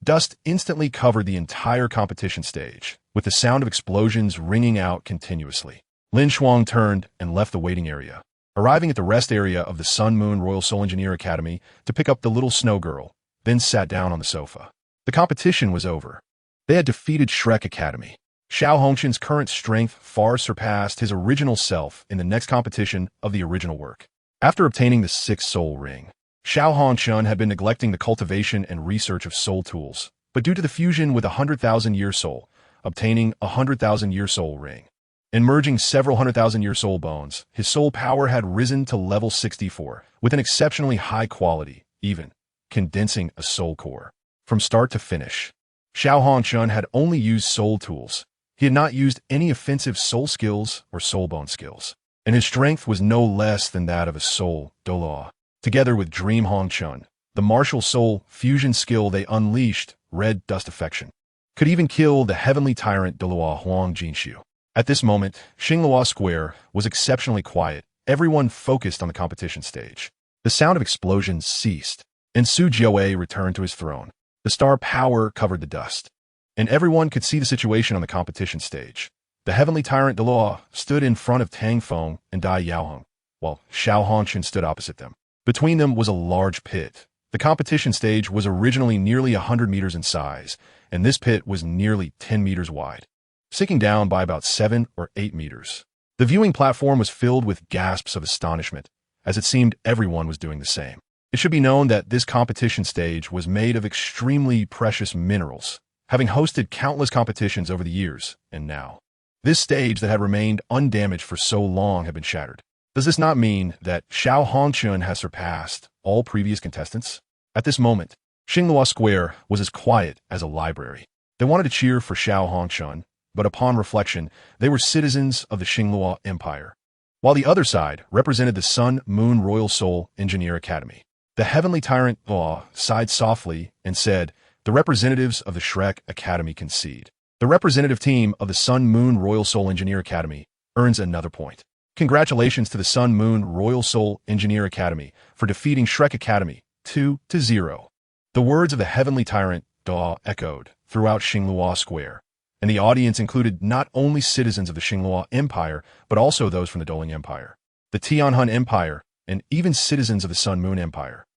Speaker 1: Dust instantly covered the entire competition stage, with the sound of explosions ringing out continuously. LinShuang turned and left the waiting area, arriving at the rest area of the Sun Moon Royal Soul Engineer Academy to pick up the little snow girl, then sat down on the sofa. The competition was over. They had defeated Shrek Academy. Xiao Hongshan's current strength far surpassed his original self in the next competition of the original work. After obtaining the 6th soul ring, Xiao Hongshun had been neglecting the cultivation and research of soul tools, but due to the fusion with a 100,000-year soul, obtaining a 100,000-year soul ring, and merging several 100,000-year soul bones, his soul power had risen to level 64, with an exceptionally high quality, even condensing a soul core. From start to finish, Xiao Hongshun had only used soul tools. He had not used any offensive soul skills or soul bone skills, and his strength was no less than that of a soul Douluo. Together with Dream Hongshun, the martial soul fusion skill they unleashed, Red Dust Affection, could even kill the heavenly tyrant Douluo Huang Jinshu. At this moment, Xinglua Square was exceptionally quiet, everyone focused on the competition stage. The sound of explosions ceased, and Su Jiawei returned to his throne. The star power covered the dust, and everyone could see the situation on the competition stage. The heavenly tyrant Douluo stood in front of Tang Feng and DaiYueheng, while Xiao Hongshun stood opposite them. Between them was a large pit. The competition stage was originally nearly 100 meters in size, and this pit was nearly 10 meters wide, sinking down by about 7 or 8 meters. The viewing platform was filled with gasps of astonishment, as it seemed everyone was doing the same. It should be known that this competition stage was made of extremely precious minerals, having hosted countless competitions over the years, and now, this stage that had remained undamaged for so long had been shattered. Does this not mean that Xiao Hongshun has surpassed all previous contestants? At this moment, Xinglua Square was as quiet as a library. They wanted to cheer for Xiao Hongshun, but upon reflection, they were citizens of the Xinglua Empire, while the other side represented the Sun Moon Royal Soul Engineer Academy. The heavenly tyrant Law sighed softly and said, "The representatives of the Shrek Academy concede. The representative team of the Sun Moon Royal Soul Engineer Academy earns another point. Congratulations to the Sun Moon Royal Soul Engineer Academy for defeating Shrek Academy 2-0. The words of the heavenly tyrant Da echoed throughout Xinglua Square, and the audience included not only citizens of the Xinglua Empire, but also those from the Doling Empire, the Tianhun Empire, and even citizens of the Sun Moon Empire.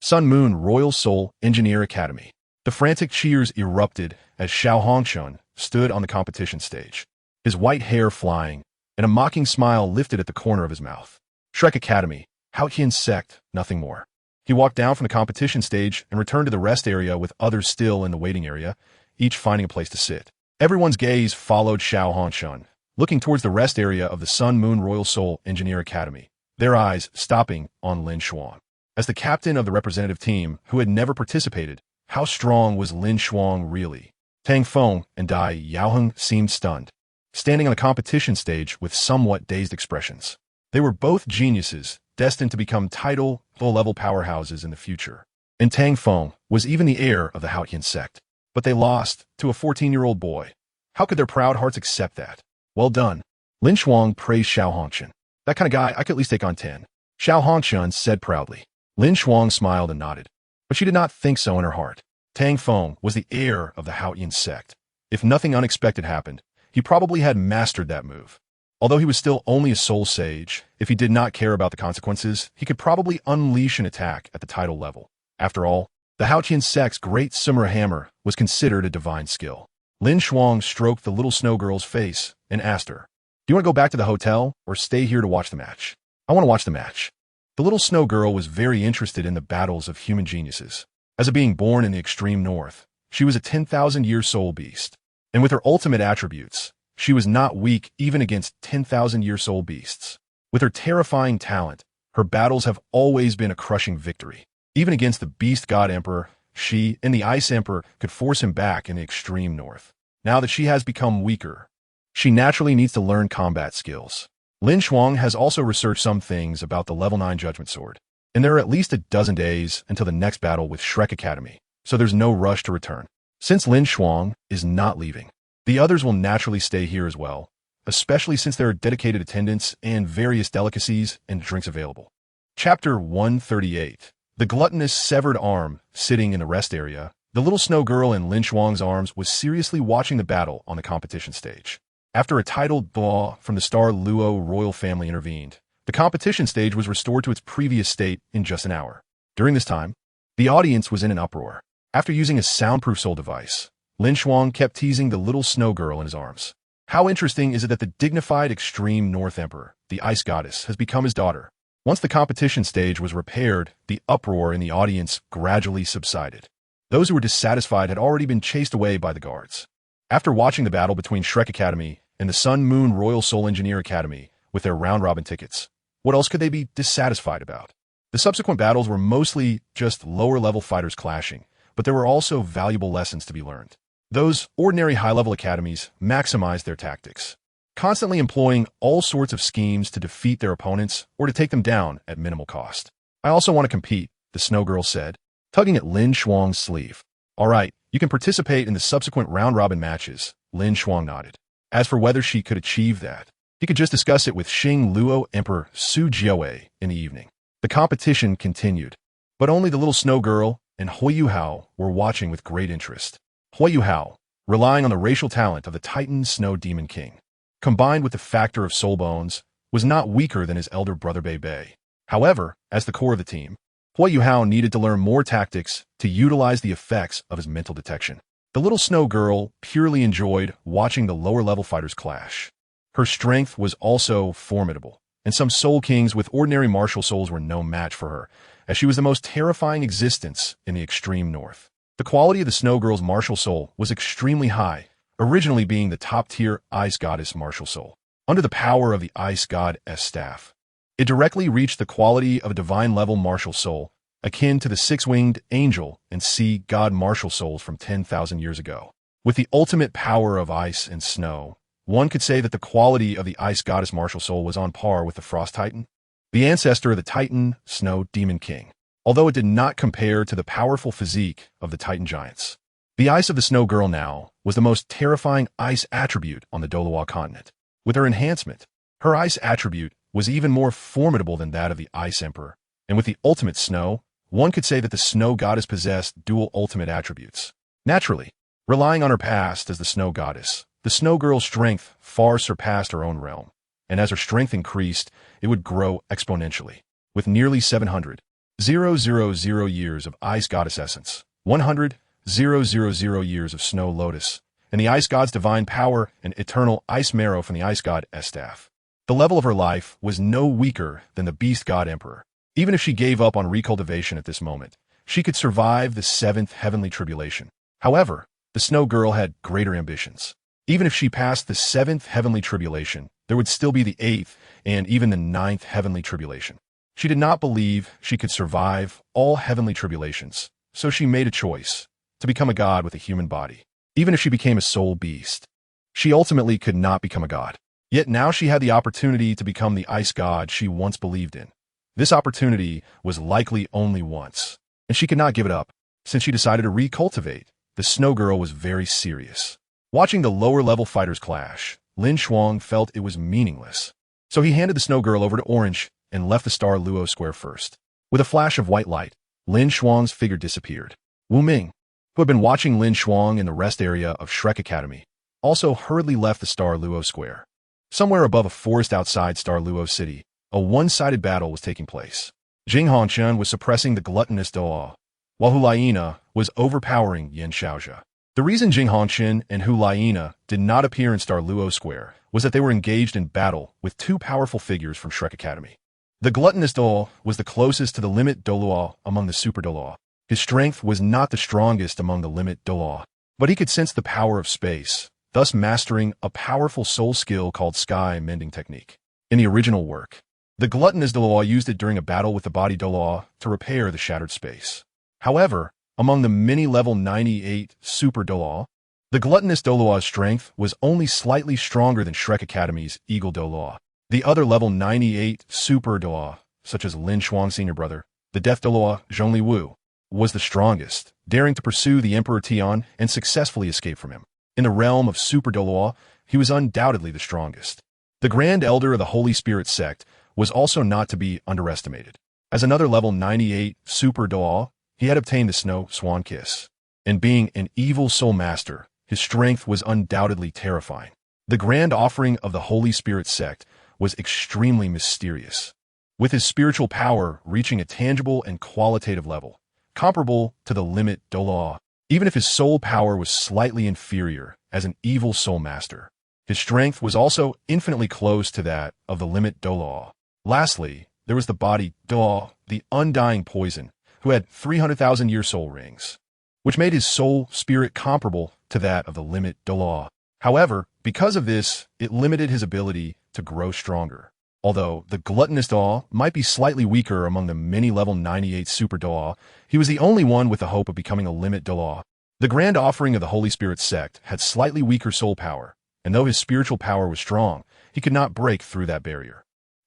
Speaker 1: Sun Moon Royal Soul Engineer Academy. The frantic cheers erupted as Xiao Hongshun stood on the competition stage, his white hair flying, and a mocking smile lifted at the corner of his mouth. Shrek Academy, Haotian sect, nothing more. He walked down from the competition stage and returned to the rest area with others still in the waiting area, each finding a place to sit. Everyone's gaze followed Xiao Hongshun, looking towards the rest area of the Sun Moon Royal Soul Engineer Academy, their eyes stopping on LinShuang. As the captain of the representative team, who had never participated, how strong was LinShuang really? Tang Feng and DaiYueheng seemed stunned, standing on the competition stage with somewhat dazed expressions. They were both geniuses, destined to become low-level powerhouses in the future. And Tang Feng was even the heir of the Haotian sect. But they lost to a 14-year-old boy. How could their proud hearts accept that? Well done. LinShuang praised Xiao Hongshun. That kind of guy I could at least take on 10. Xiao Hongshun said proudly. LinShuang smiled and nodded, but she did not think so in her heart. Tang Feng was the heir of the Haotian sect. If nothing unexpected happened, he probably had mastered that move. Although he was still only a soul sage, if he did not care about the consequences, he could probably unleash an attack at the title level. After all, the Haotian sect's great Sumera hammer was considered a divine skill. LinShuang stroked the little snow girl's face and asked her, "Do you want to go back to the hotel or stay here to watch the match?" "I want to watch the match." The little snow girl was very interested in the battles of human geniuses. As a being born in the extreme north, she was a 10,000-year soul beast. And with her ultimate attributes, she was not weak even against 10,000-year soul beasts. With her terrifying talent, her battles have always been a crushing victory. Even against the Beast God Emperor, she and the Ice Emperor could force him back in the extreme north. Now that she has become weaker, she naturally needs to learn combat skills. LinShuang has also researched some things about the level 9 Judgment Sword, and there are at least a dozen days until the next battle with Shrek Academy, so there's no rush to return. Since LinShuang is not leaving, the others will naturally stay here as well, especially since there are dedicated attendants and various delicacies and drinks available. Chapter 138. The gluttonous severed arm, sitting in the rest area, the little snow girl in LinShuang's arms was seriously watching the battle on the competition stage. After a titled Blah from the Star Luo royal family intervened, the competition stage was restored to its previous state in just an hour. During this time, the audience was in an uproar. After using a soundproof soul device, LinShuang kept teasing the little snow girl in his arms. How interesting is it that the dignified extreme North Emperor, the Ice Goddess, has become his daughter? Once the competition stage was repaired, the uproar in the audience gradually subsided. Those who were dissatisfied had already been chased away by the guards. After watching the battle between Shrek Academy and the Sun Moon Royal Soul Engineer Academy with their round-robin tickets, what else could they be dissatisfied about? The subsequent battles were mostly just lower-level fighters clashing, but there were also valuable lessons to be learned. Those ordinary high-level academies maximized their tactics, constantly employing all sorts of schemes to defeat their opponents or to take them down at minimal cost. I also want to compete, the Snow Girl said, tugging at LinShuang's sleeve. All right, you can participate in the subsequent round-robin matches, LinShuang nodded. As for whether she could achieve that, he could just discuss it with Xing Luo Emperor Su Jiawei in the evening. The competition continued, but only the little Snow Girl and Huiyuhao were watching with great interest. Huiyuhao, relying on the racial talent of the Titan Snow Demon King, combined with the factor of soul bones, was not weaker than his elder brother Bei Bei. However, as the core of the team, Huiyuhao needed to learn more tactics to utilize the effects of his mental detection. The little Snow Girl purely enjoyed watching the lower-level fighters clash. Her strength was also formidable, and some soul kings with ordinary martial souls were no match for her, as she was the most terrifying existence in the extreme north. The quality of the Snow Girl's martial soul was extremely high, originally being the top-tier Ice Goddess martial soul. Under the power of the Ice God's staff, it directly reached the quality of a divine-level martial soul, akin to the six-winged angel and sea god martial souls from 10,000 years ago. With the ultimate power of ice and snow, one could say that the quality of the Ice Goddess martial soul was on par with the Frost Titan, the ancestor of the Titan Snow Demon King, although it did not compare to the powerful physique of the Titan giants. The ice of the Snow Girl now was the most terrifying ice attribute on the Douluo Continent. With her enhancement, her ice attribute was even more formidable than that of the Ice Emperor, and with the ultimate snow, one could say that the Snow Goddess possessed dual ultimate attributes. Naturally, relying on her past as the Snow Goddess, the Snow Girl's strength far surpassed her own realm, and as her strength increased, it would grow exponentially. With nearly 700,000 years of Ice Goddess essence, 100,000 years of Snow Lotus, and the Ice God's divine power and eternal ice marrow from the Ice God's staff, the level of her life was no weaker than the Beast God Emperor. Even if she gave up on recultivation at this moment, she could survive the 7th heavenly tribulation. However, the Snow Girl had greater ambitions. Even if she passed the 7th heavenly tribulation, there would still be the 8th and even the 9th heavenly tribulation. She did not believe she could survive all heavenly tribulations, so she made a choice to become a god with a human body. Even if she became a soul beast, she ultimately could not become a god. Yet now she had the opportunity to become the ice god she once believed in. This opportunity was likely only once, and she could not give it up. Since she decided to recultivate, the Snow Girl was very serious. Watching the lower-level fighters clash, LinShuang felt it was meaningless. So he handed the Snow Girl over to Orange and left the Star Luo Square first. With a flash of white light, LinShuang's figure disappeared. Wu Ming, who had been watching LinShuang in the rest area of Shrek Academy, also hurriedly left the Star Luo Square. Somewhere above a forest outside Star Luo City, a one-sided battle was taking place. Jing Hongchen was suppressing the gluttonous Douluo, while Hulayina was overpowering Yan Xiaozhe. The reason Jing Hongchen and Hulayina did not appear in Star Luo Square was that they were engaged in battle with two powerful figures from Shrek Academy. The gluttonous Douluo was the closest to the limit Douluo among the Super Douluo. His strength was not the strongest among the limit Douluo, but he could sense the power of space, thus mastering a powerful soul skill called Sky Mending Technique. In the original work, the gluttonous Douluo used it during a battle with the body Douluo to repair the shattered space. However, among the many level 98 Super Douluo, the gluttonous Douluo's strength was only slightly stronger than Shrek Academy's Eagle Douluo. The other level 98 Super Douluo, such as LinShuang's senior brother, the Death Douluo Zhongli Wu, was the strongest, daring to pursue the Emperor Tian and successfully escape from him. In the realm of Super Douluo, he was undoubtedly the strongest. The Grand Elder of the Holy Spirit sect was also not to be underestimated. As another level 98 Super Douluo, he had obtained the Snow Swan Kiss, and being an evil soul master, his strength was undoubtedly terrifying. The grand offering of the Holy Spirit sect was extremely mysterious, with his spiritual power reaching a tangible and qualitative level, comparable to the limit Douluo. Even if his soul power was slightly inferior as an evil soul master, his strength was also infinitely close to that of the limit Douluo. Lastly, there was the body Duo, the undying poison, who had 300,000-year soul rings, which made his soul spirit comparable to that of the limit Duo. However, because of this, it limited his ability to grow stronger. Although the gluttonous Duo might be slightly weaker among the many level 98 super Duo, he was the only one with the hope of becoming a limit Duo. The grand offering of the Holy Spirit sect had slightly weaker soul power, and though his spiritual power was strong, he could not break through that barrier.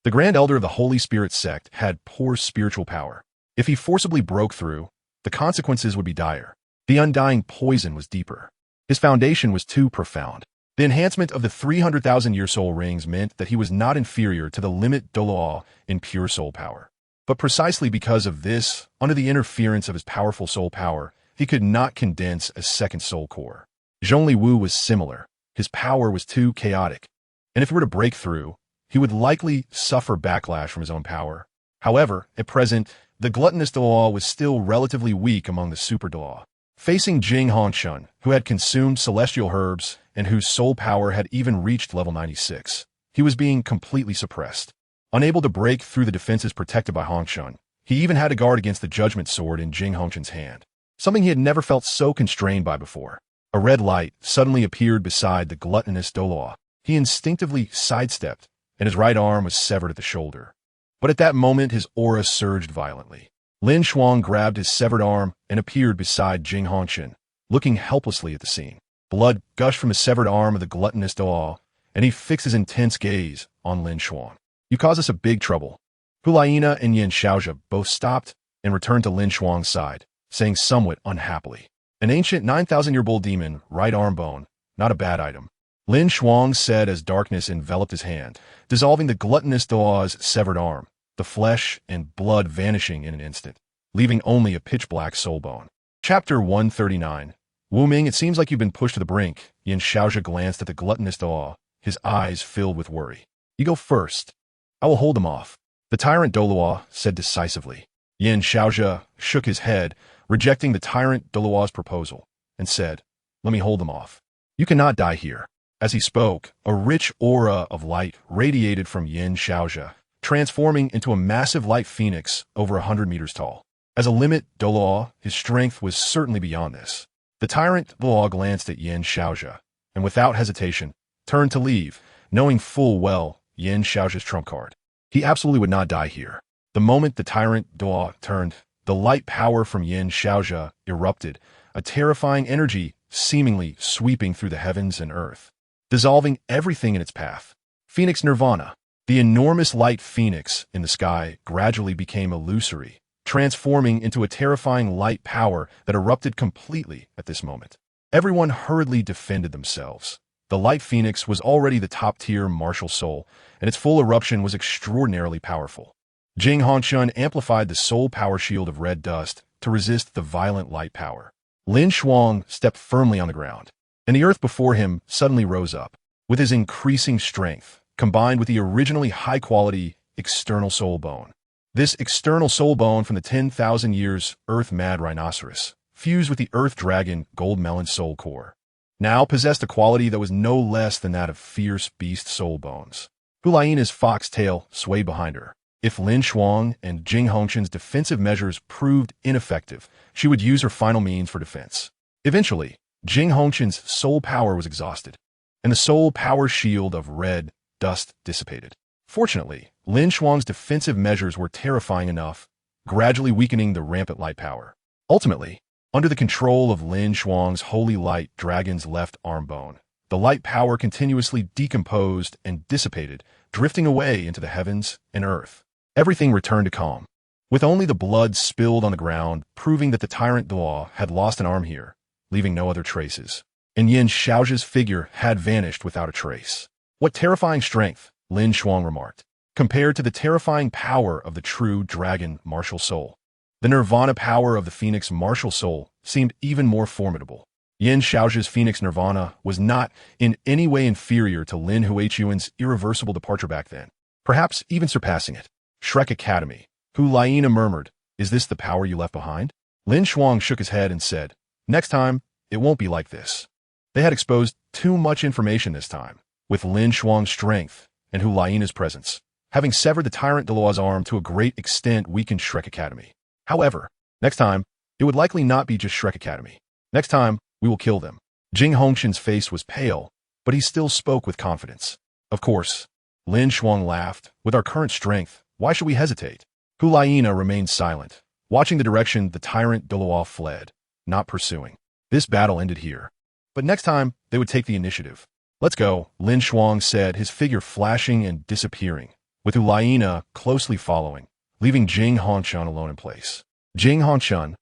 Speaker 1: The Grand Elder of the Holy Spirit sect had poor spiritual power. If he forcibly broke through, the consequences would be dire. The undying poison was deeper. His foundation was too profound. The enhancement of the 300,000-year soul rings meant that he was not inferior to the limit Douluo in pure soul power. But precisely because of this, under the interference of his powerful soul power, he could not condense a second soul core. Zhongli Wu was similar. His power was too chaotic, and if he were to break through, he would likely suffer backlash from his own power. However, at present, the gluttonous Duo was still relatively weak among the super Duo. Facing Jing Hongshun, who had consumed celestial herbs and whose soul power had even reached level 96, he was being completely suppressed. Unable to break through the defenses protected by Hongshun, he even had to guard against the judgment sword in Jing Hongshun's hand, something he had never felt so constrained by before. A red light suddenly appeared beside the gluttonous Duo. He instinctively sidestepped, and his right arm was severed at the shoulder. But at that moment, his aura surged violently. LinShuang grabbed his severed arm and appeared beside Jing Hongshun, looking helplessly at the scene. Blood gushed from his severed arm of the gluttonous Duo, and he fixed his intense gaze on LinShuang. "You caused us a big trouble." Hulaina and Yin Shaozhe both stopped and returned to LinShuang's side, saying somewhat unhappily, "An ancient 9,000-year bull demon, right arm bone, not a bad item." LinShuang said as darkness enveloped his hand, dissolving the gluttonous Duo's severed arm, the flesh and blood vanishing in an instant, leaving only a pitch-black soul bone. Chapter 139. Wu Ming, it seems like you've been pushed to the brink. Yin Shaozhe glanced at the gluttonous Duo, his eyes filled with worry. "You go first. I will hold them off," the tyrant Douluo said decisively. Yin Shaozhe shook his head, rejecting the tyrant Douluo's proposal, and said, "Let me hold them off. You cannot die here." As he spoke, a rich aura of light radiated from Yin Shaozhe, transforming into a massive light phoenix over 100 meters tall. As a limit Douluo, his strength was certainly beyond this. The tyrant Douluo glanced at Yin Shaozhe, and without hesitation, turned to leave, knowing full well Yin Shaozhe's trump card. He absolutely would not die here. The moment the tyrant Douluo turned, the light power from Yin Shaozhe erupted, a terrifying energy seemingly sweeping through the heavens and earth, dissolving everything in its path. Phoenix Nirvana. The enormous light phoenix in the sky gradually became illusory, transforming into a terrifying light power that erupted completely at this moment. Everyone hurriedly defended themselves. The light phoenix was already the top-tier martial soul, and its full eruption was extraordinarily powerful. Jing Hongshun amplified the soul power shield of red dust to resist the violent light power. LinShuang stepped firmly on the ground, and the earth before him suddenly rose up. With his increasing strength, combined with the originally high-quality external soul bone, this external soul bone from the 10,000 years Earth-mad rhinoceros, fused with the Earth Dragon Gold Melon soul core, now possessed a quality that was no less than that of fierce beast soul bones. Hulaina's fox tail swayed behind her. If LinShuang and Jing Hongshun's defensive measures proved ineffective, she would use her final means for defense. Eventually, Jing Hongshun's soul power was exhausted, and the soul power shield of red dust dissipated. Fortunately, LinShuang's defensive measures were terrifying enough, gradually weakening the rampant light power. Ultimately, under the control of LinShuang's holy light dragon's left arm bone, the light power continuously decomposed and dissipated, drifting away into the heavens and earth. Everything returned to calm, with only the blood spilled on the ground, proving that the tyrant Douluo had lost an arm here, leaving no other traces. And Yin Shaozhe's figure had vanished without a trace. "What terrifying strength," LinShuang remarked, compared to the terrifying power of the true dragon martial soul. The nirvana power of the phoenix martial soul seemed even more formidable. Yin Shaozhe's phoenix nirvana was not in any way inferior to Lin Huiyuan's irreversible departure back then, perhaps even surpassing it. Shrek Academy. Hulaina murmured, "Is this the power you left behind?" LinShuang shook his head and said, "Next time, it won't be like this." They had exposed too much information this time, with LinShuang's strength and Hulaina's presence. Having severed the tyrant Douluo's arm to a great extent weakened Shrek Academy. However, next time, it would likely not be just Shrek Academy. Next time, we will kill them. Jing Hongshan's face was pale, but he still spoke with confidence. Of course. LinShuang laughed. With our current strength, why should we hesitate? Hulaina remained silent, watching the direction the tyrant Douluo fled, not pursuing. This battle ended here. But next time, they would take the initiative. Let's go, LinShuang said, his figure flashing and disappearing, with Hulaina closely following, leaving Jing Hongshan alone in place. Jing Hongshan,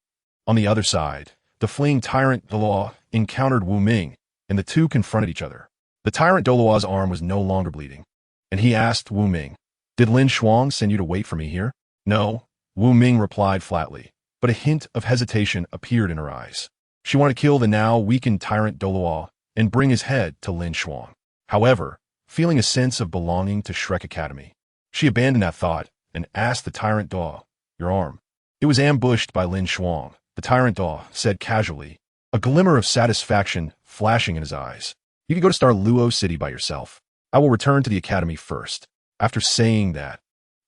Speaker 1: on the other side, the fleeing tyrant Douluo encountered Wu Ming, and the two confronted each other. The tyrant Douluo's arm was no longer bleeding, and he asked Wu Ming, "Did LinShuang send you to wait for me here?" "No," Wu Ming replied flatly, but a hint of hesitation appeared in her eyes. She wanted to kill the now weakened tyrant Douluo and bring his head to LinShuang. However, feeling a sense of belonging to Shrek Academy, she abandoned that thought and asked the tyrant Douluo, "Your arm?" It was ambushed by LinShuang, the tyrant Douluo said casually, a glimmer of satisfaction flashing in his eyes. "You can go to Luo City by yourself. I will return to the academy first." After saying that,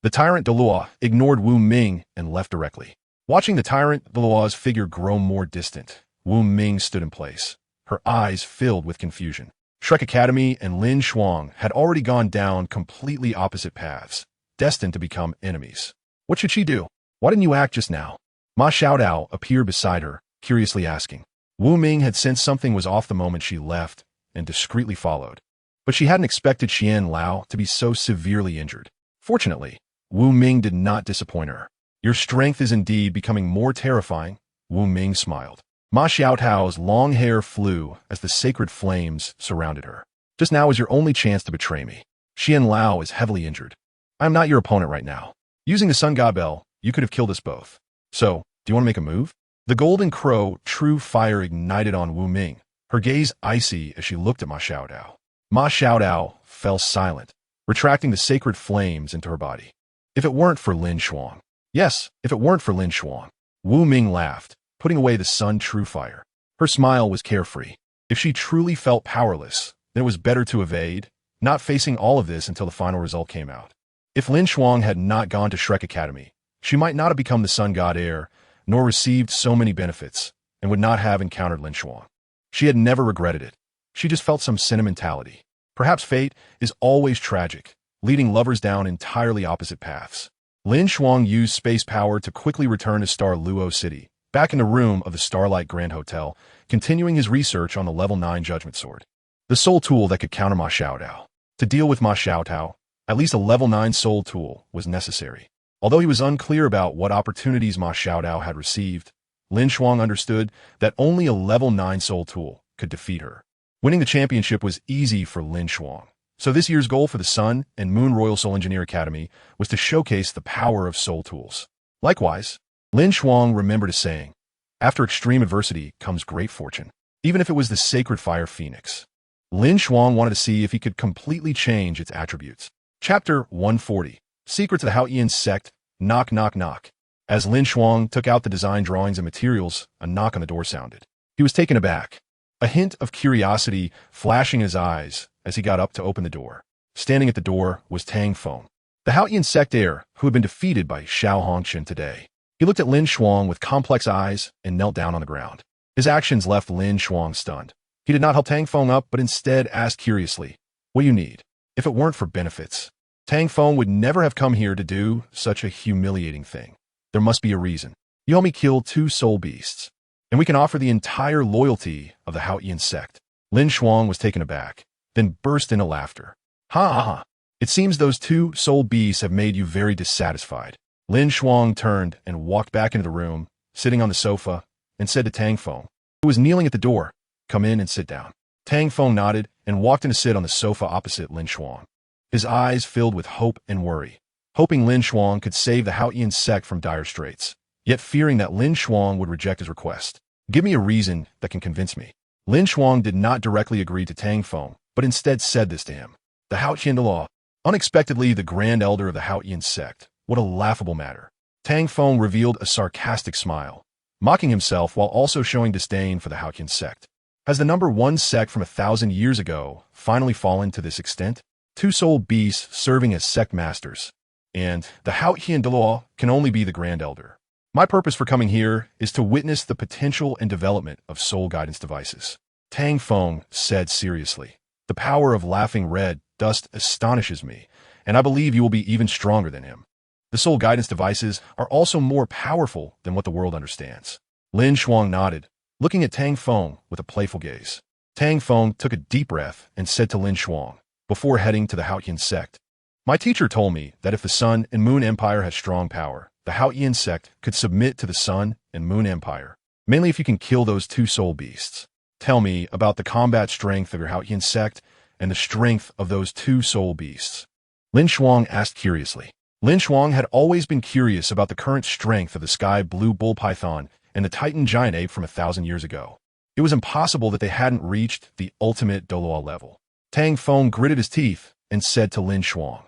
Speaker 1: the tyrant Douluo ignored Wu Ming and left directly. Watching the tyrant Douluo's figure grow more distant, Wu Ming stood in place, her eyes filled with confusion. Shrek Academy and LinShuang had already gone down completely opposite paths, destined to become enemies. What should she do? Why didn't you act just now? Ma Xiaodao appeared beside her, curiously asking. Wu Ming had sensed something was off the moment she left and discreetly followed. But she hadn't expected Xian Lao to be so severely injured. Fortunately, Wu Ming did not disappoint her. "Your strength is indeed becoming more terrifying," Wu Ming smiled. Ma Xiaotao's long hair flew as the sacred flames surrounded her. "Just now is your only chance to betray me. Xian Lao is heavily injured. I am not your opponent right now. Using the Sun God Bell, you could have killed us both. So, do you want to make a move?" The golden crow true fire ignited on Wu Ming, her gaze icy as she looked at Ma Xiaodao. Ma Xiaodao fell silent, retracting the sacred flames into her body. "If it weren't for LinShuang." "Yes, if it weren't for LinShuang." Wu Ming laughed, putting away the sun true fire. Her smile was carefree. If she truly felt powerless, then it was better to evade, not facing all of this until the final result came out. If LinShuang had not gone to Shrek Academy, she might not have become the Sun God heir, nor received so many benefits, and would not have encountered LinShuang. She had never regretted it. She just felt some sentimentality. Perhaps fate is always tragic, leading lovers down entirely opposite paths. LinShuang used space power to quickly return to Luo City, back in the room of the Starlight Grand Hotel, continuing his research on the level 9 Judgment Sword, the soul tool that could counter Ma Xiaodao. To deal with Ma Xiaodao, at least a level 9 soul tool was necessary. Although he was unclear about what opportunities Ma Xiaodao had received, LinShuang understood that only a level 9 soul tool could defeat her. Winning the championship was easy for LinShuang, so this year's goal for the Sun and Moon Royal Soul Engineer Academy was to showcase the power of soul tools. Likewise, LinShuang remembered a saying, "After extreme adversity comes great fortune," even if it was the sacred fire phoenix. LinShuang wanted to see if he could completely change its attributes. Chapter 140, Secrets of the Haoyan Sect, Knock Knock Knock. As LinShuang took out the design drawings and materials, a knock on the door sounded. He was taken aback, a hint of curiosity flashing in his eyes as he got up to open the door. Standing at the door was Tang Feng, the Haoyan Sect heir who had been defeated by Xiao Hongqian today. He looked at LinShuang with complex eyes and knelt down on the ground. His actions left LinShuang stunned. He did not help Tang Feng up, but instead asked curiously, "What do you need?" If it weren't for benefits, Tang Feng would never have come here to do such a humiliating thing. There must be a reason. You help me kill 2 soul beasts, and we can offer the entire loyalty of the Haoyan Sect. LinShuang was taken aback, then burst into laughter. "Ha ha ha. It seems those 2 soul beasts have made you very dissatisfied." LinShuang turned and walked back into the room, sitting on the sofa, and said to Tang Feng, who was kneeling at the door, "Come in and sit down." Tang Feng nodded and walked in to sit on the sofa opposite LinShuang. His eyes filled with hope and worry, hoping LinShuang could save the Haoyan Sect from dire straits, yet fearing that LinShuang would reject his request. "Give me a reason that can convince me." LinShuang did not directly agree to Tang Feng, but instead said this to him. "The Haoyan Douluo, unexpectedly the Grand Elder of the Haoyan Sect. What a laughable matter." Tang Feng revealed a sarcastic smile, mocking himself while also showing disdain for the Haoyan Sect. Has the number 1 sect from 1,000 years ago finally fallen to this extent? two soul beasts serving as sect masters, and the Dalu Douluo can only be the Grand Elder. My purpose for coming here is to witness the potential and development of soul guidance devices. Tang Feng said seriously. The power of laughing red dust astonishes me, and I believe you will be even stronger than him. The soul guidance devices are also more powerful than what the world understands. LinShuang nodded, looking at Tang Feng with a playful gaze. Tang Feng took a deep breath and said to LinShuang, before heading to the Daoyin sect, "My teacher told me that if the Sun and Moon Empire has strong power, the Daoyin sect could submit to the Sun and Moon Empire, mainly if you can kill those two soul beasts. Tell me about the combat strength of your Daoyin sect and the strength of those two soul beasts." LinShuang asked curiously. LinShuang had always been curious about the current strength of the sky blue bull python and the Titan giant ape from 1,000 years ago. It was impossible that they hadn't reached the ultimate Douluo level. Tang Feng gritted his teeth and said to LinShuang,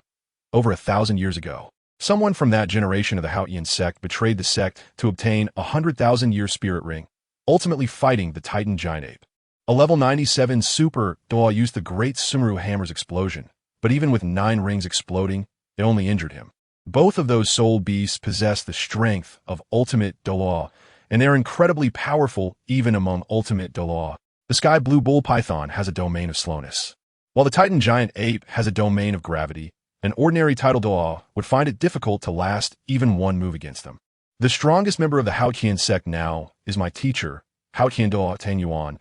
Speaker 1: "Over 1,000 years ago, someone from that generation of the Daoyin sect betrayed the sect to obtain a 100,000-year spirit ring, ultimately fighting the Titan giant ape. A level 97 super Douluo used the great Sumeru hammer's explosion, but even with 9 rings exploding, it only injured him. Both of those soul beasts possess the strength of ultimate Douluo, and they are incredibly powerful even among ultimate Douluo. The sky blue bull python has a domain of slowness, while the Titan giant ape has a domain of gravity. An ordinary title Douluo would find it difficult to last even one move against them. The strongest member of the Daoyin sect now is my teacher, Daoyin Douluo DaiYueheng,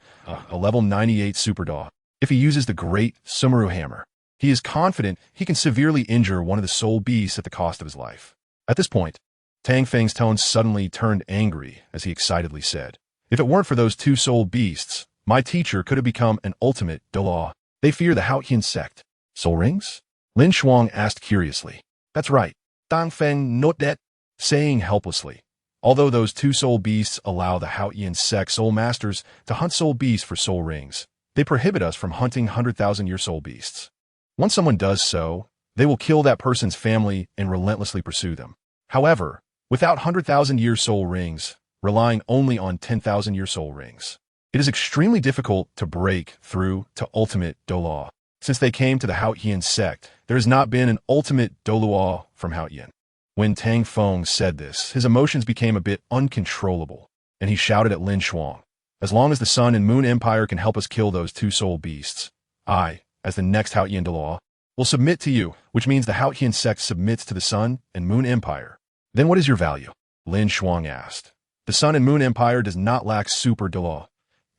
Speaker 1: a level 98 super Douluo. If he uses the great Sumeru hammer, he is confident he can severely injure one of the soul beasts at the cost of his life." At this point, Tang Feng's tone suddenly turned angry as he excitedly said, "If it weren't for those two soul beasts, my teacher could have become an ultimate Douluo. They fear the Daoyin sect." "Soul rings?" LinShuang asked curiously. "That's right." Tang Feng nodded that, saying helplessly, "Although those two soul beasts allow the Daoyin sect soul masters to hunt soul beasts for soul rings, they prohibit us from hunting 100,000-year soul beasts. Once someone does so, they will kill that person's family and relentlessly pursue them. However, without 100,000-year soul rings, relying only on 10,000-year soul rings, it is extremely difficult to break through to ultimate Douluo. Since they came to the Daoyin sect, there has not been an ultimate Douluo from Daoyin." When Tang Feng said this, his emotions became a bit uncontrollable, and he shouted at LinShuang, "As long as the Sun and Moon Empire can help us kill those two soul beasts, I, as the next Daoyin Douluo, will submit to you, which means the Daoyin sect submits to the Sun and Moon Empire." "Then what is your value?" LinShuang asked. "The Sun and Moon Empire does not lack super Douluo.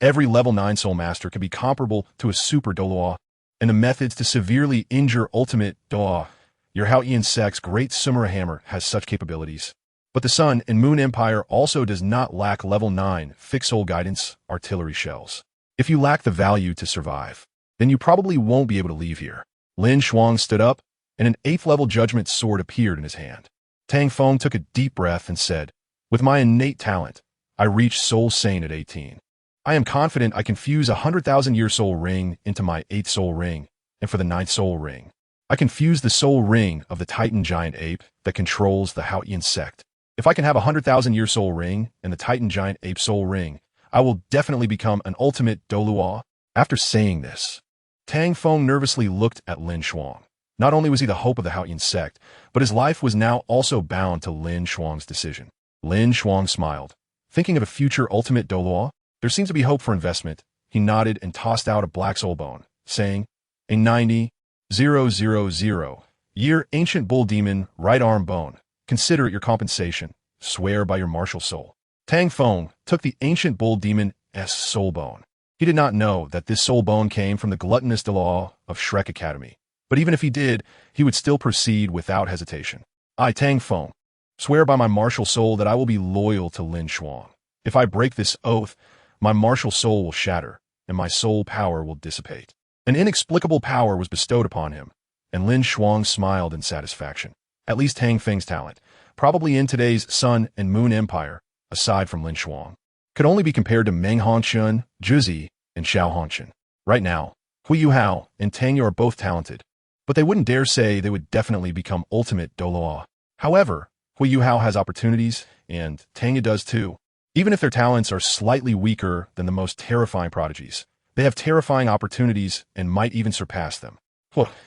Speaker 1: Every level 9 soul master can be comparable to a super Douluo, and the methods to severely injure ultimate Douluo. Your Daoyin sect's great Sumeru hammer has such capabilities. But the Sun and Moon Empire also does not lack level 9 fixed soul guidance artillery shells. If you lack the value to survive, then you probably won't be able to leave here." LinShuang stood up, and an 8th level judgment sword appeared in his hand. Tang Feng took a deep breath and said, "With my innate talent, I reached Soul Sane at 18. I am confident I can fuse a 100,000-year soul ring into my 8th soul ring, and for the 9th soul ring, I can fuse the soul ring of the Titan giant ape that controls the Daoyin sect. If I can have a 100,000-year soul ring and the Titan giant ape soul ring, I will definitely become an ultimate Douluo." After saying this, Tang Feng nervously looked at LinShuang. Not only was he the hope of the Daoyin sect, but his life was now also bound to LinShuang's decision. LinShuang smiled. Thinking of a future ultimate Douluo, there seems to be hope for investment. He nodded and tossed out a black soul bone, saying, "A 90,000-year ancient bull demon right arm bone. Consider it your compensation. Swear by your martial soul." Tang Feng took the ancient bull demon's soul bone. He did not know that this soul bone came from the gluttonous Douluo of Shrek Academy. But even if he did, he would still proceed without hesitation. "I, Tang Feng, swear by my martial soul that I will be loyal to LinShuang. If I break this oath, my martial soul will shatter, and my soul power will dissipate." An inexplicable power was bestowed upon him, and LinShuang smiled in satisfaction. At least Tang Feng's talent, probably in today's Sun and Moon Empire, aside from LinShuang, could only be compared to Meng Hongxun, Zhuzi, and Xiao Hongxun. Right now, Hui Yuhao and Tang Yu are both talented, but they wouldn't dare say they would definitely become ultimate Douluo. However, Hui Yuhao has opportunities, and Tang Yu does too. Even if their talents are slightly weaker than the most terrifying prodigies, they have terrifying opportunities and might even surpass them.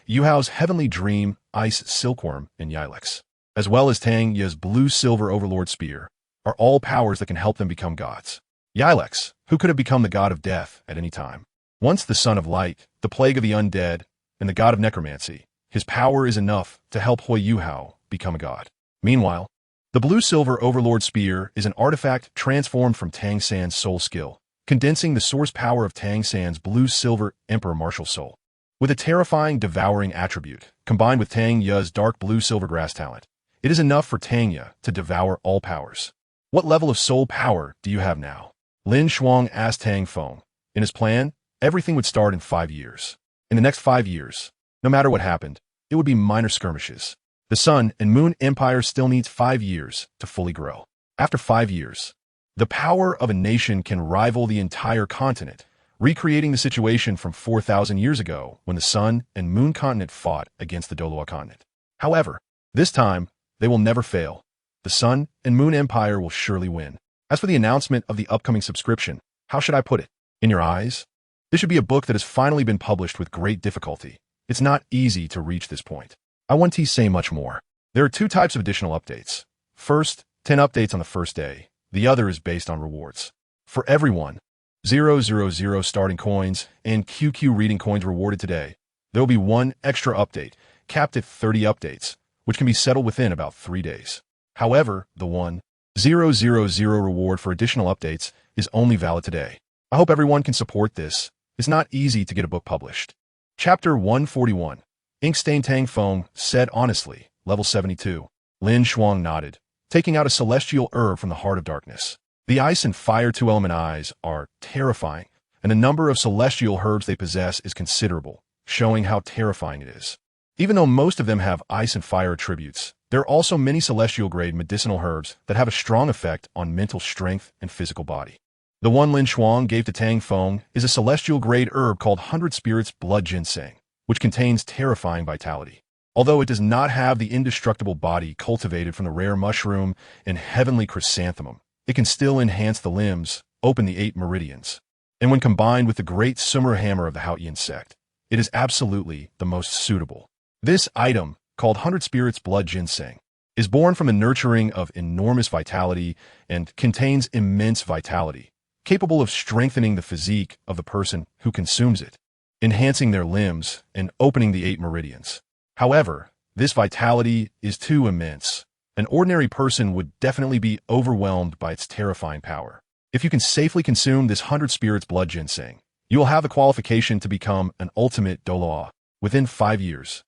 Speaker 1: Yuhao's Heavenly Dream, Ice Silkworm, and Yilex, as well as Tang Ye's Blue-Silver Overlord Spear, are all powers that can help them become gods. Yilex, who could have become the god of death at any time. Once the son of light, the plague of the undead, and the god of necromancy, his power is enough to help Hui Yuhao become a god. Meanwhile, the Blue-Silver Overlord Spear is an artifact transformed from Tang San's soul skill, condensing the source power of Tang San's Blue-Silver Emperor Martial Soul. With a terrifying, devouring attribute, combined with Tang Ye's dark blue-silver grass talent, it is enough for Tang Ye to devour all powers. What level of soul power do you have now? LinShuang asked Tang Feng. In his plan, everything would start in 5 years. In the next 5 years, no matter what happened, it would be minor skirmishes. The Sun and Moon Empire still needs 5 years to fully grow. After 5 years, the power of a nation can rival the entire continent, recreating the situation from 4,000 years ago when the Sun and Moon Continent fought against the Douluo Continent. However, this time, they will never fail. The Sun and Moon Empire will surely win. As for the announcement of the upcoming subscription, how should I put it? In your eyes? This should be a book that has finally been published with great difficulty. It's not easy to reach this point. I want to say much more. There are 2 types of additional updates. First, 10 updates on the first day. The other is based on rewards. For everyone, 000 starting coins and QQ reading coins rewarded today. There will be 1 extra update, capped at 30 updates, which can be settled within about 3 days. However, the 1000 reward for additional updates is only valid today. I hope everyone can support this. It's not easy to get a book published. Chapter 141. Inkstain Tang Feng said honestly, level 72. LinShuang nodded, taking out a celestial herb from the heart of darkness. The ice and fire 2-element eyes are terrifying, and the number of celestial herbs they possess is considerable, showing how terrifying it is. Even though most of them have ice and fire attributes, there are also many celestial-grade medicinal herbs that have a strong effect on mental strength and physical body. The one LinShuang gave to Tang Feng is a celestial-grade herb called 100 Spirits Blood Ginseng, which contains terrifying vitality. Although it does not have the indestructible body cultivated from the rare mushroom and heavenly chrysanthemum, it can still enhance the limbs, open the 8 meridians. And when combined with the great Sumer hammer of the Haoyi insect, it is absolutely the most suitable. This item, called 100 Spirits Blood Ginseng, is born from the nurturing of enormous vitality and contains immense vitality, capable of strengthening the physique of the person who consumes it, enhancing their limbs and opening the 8 meridians. However, this vitality is too immense. An ordinary person would definitely be overwhelmed by its terrifying power. If you can safely consume this 100 Spirits Blood Ginseng, you will have the qualification to become an ultimate Douluo within 5 years.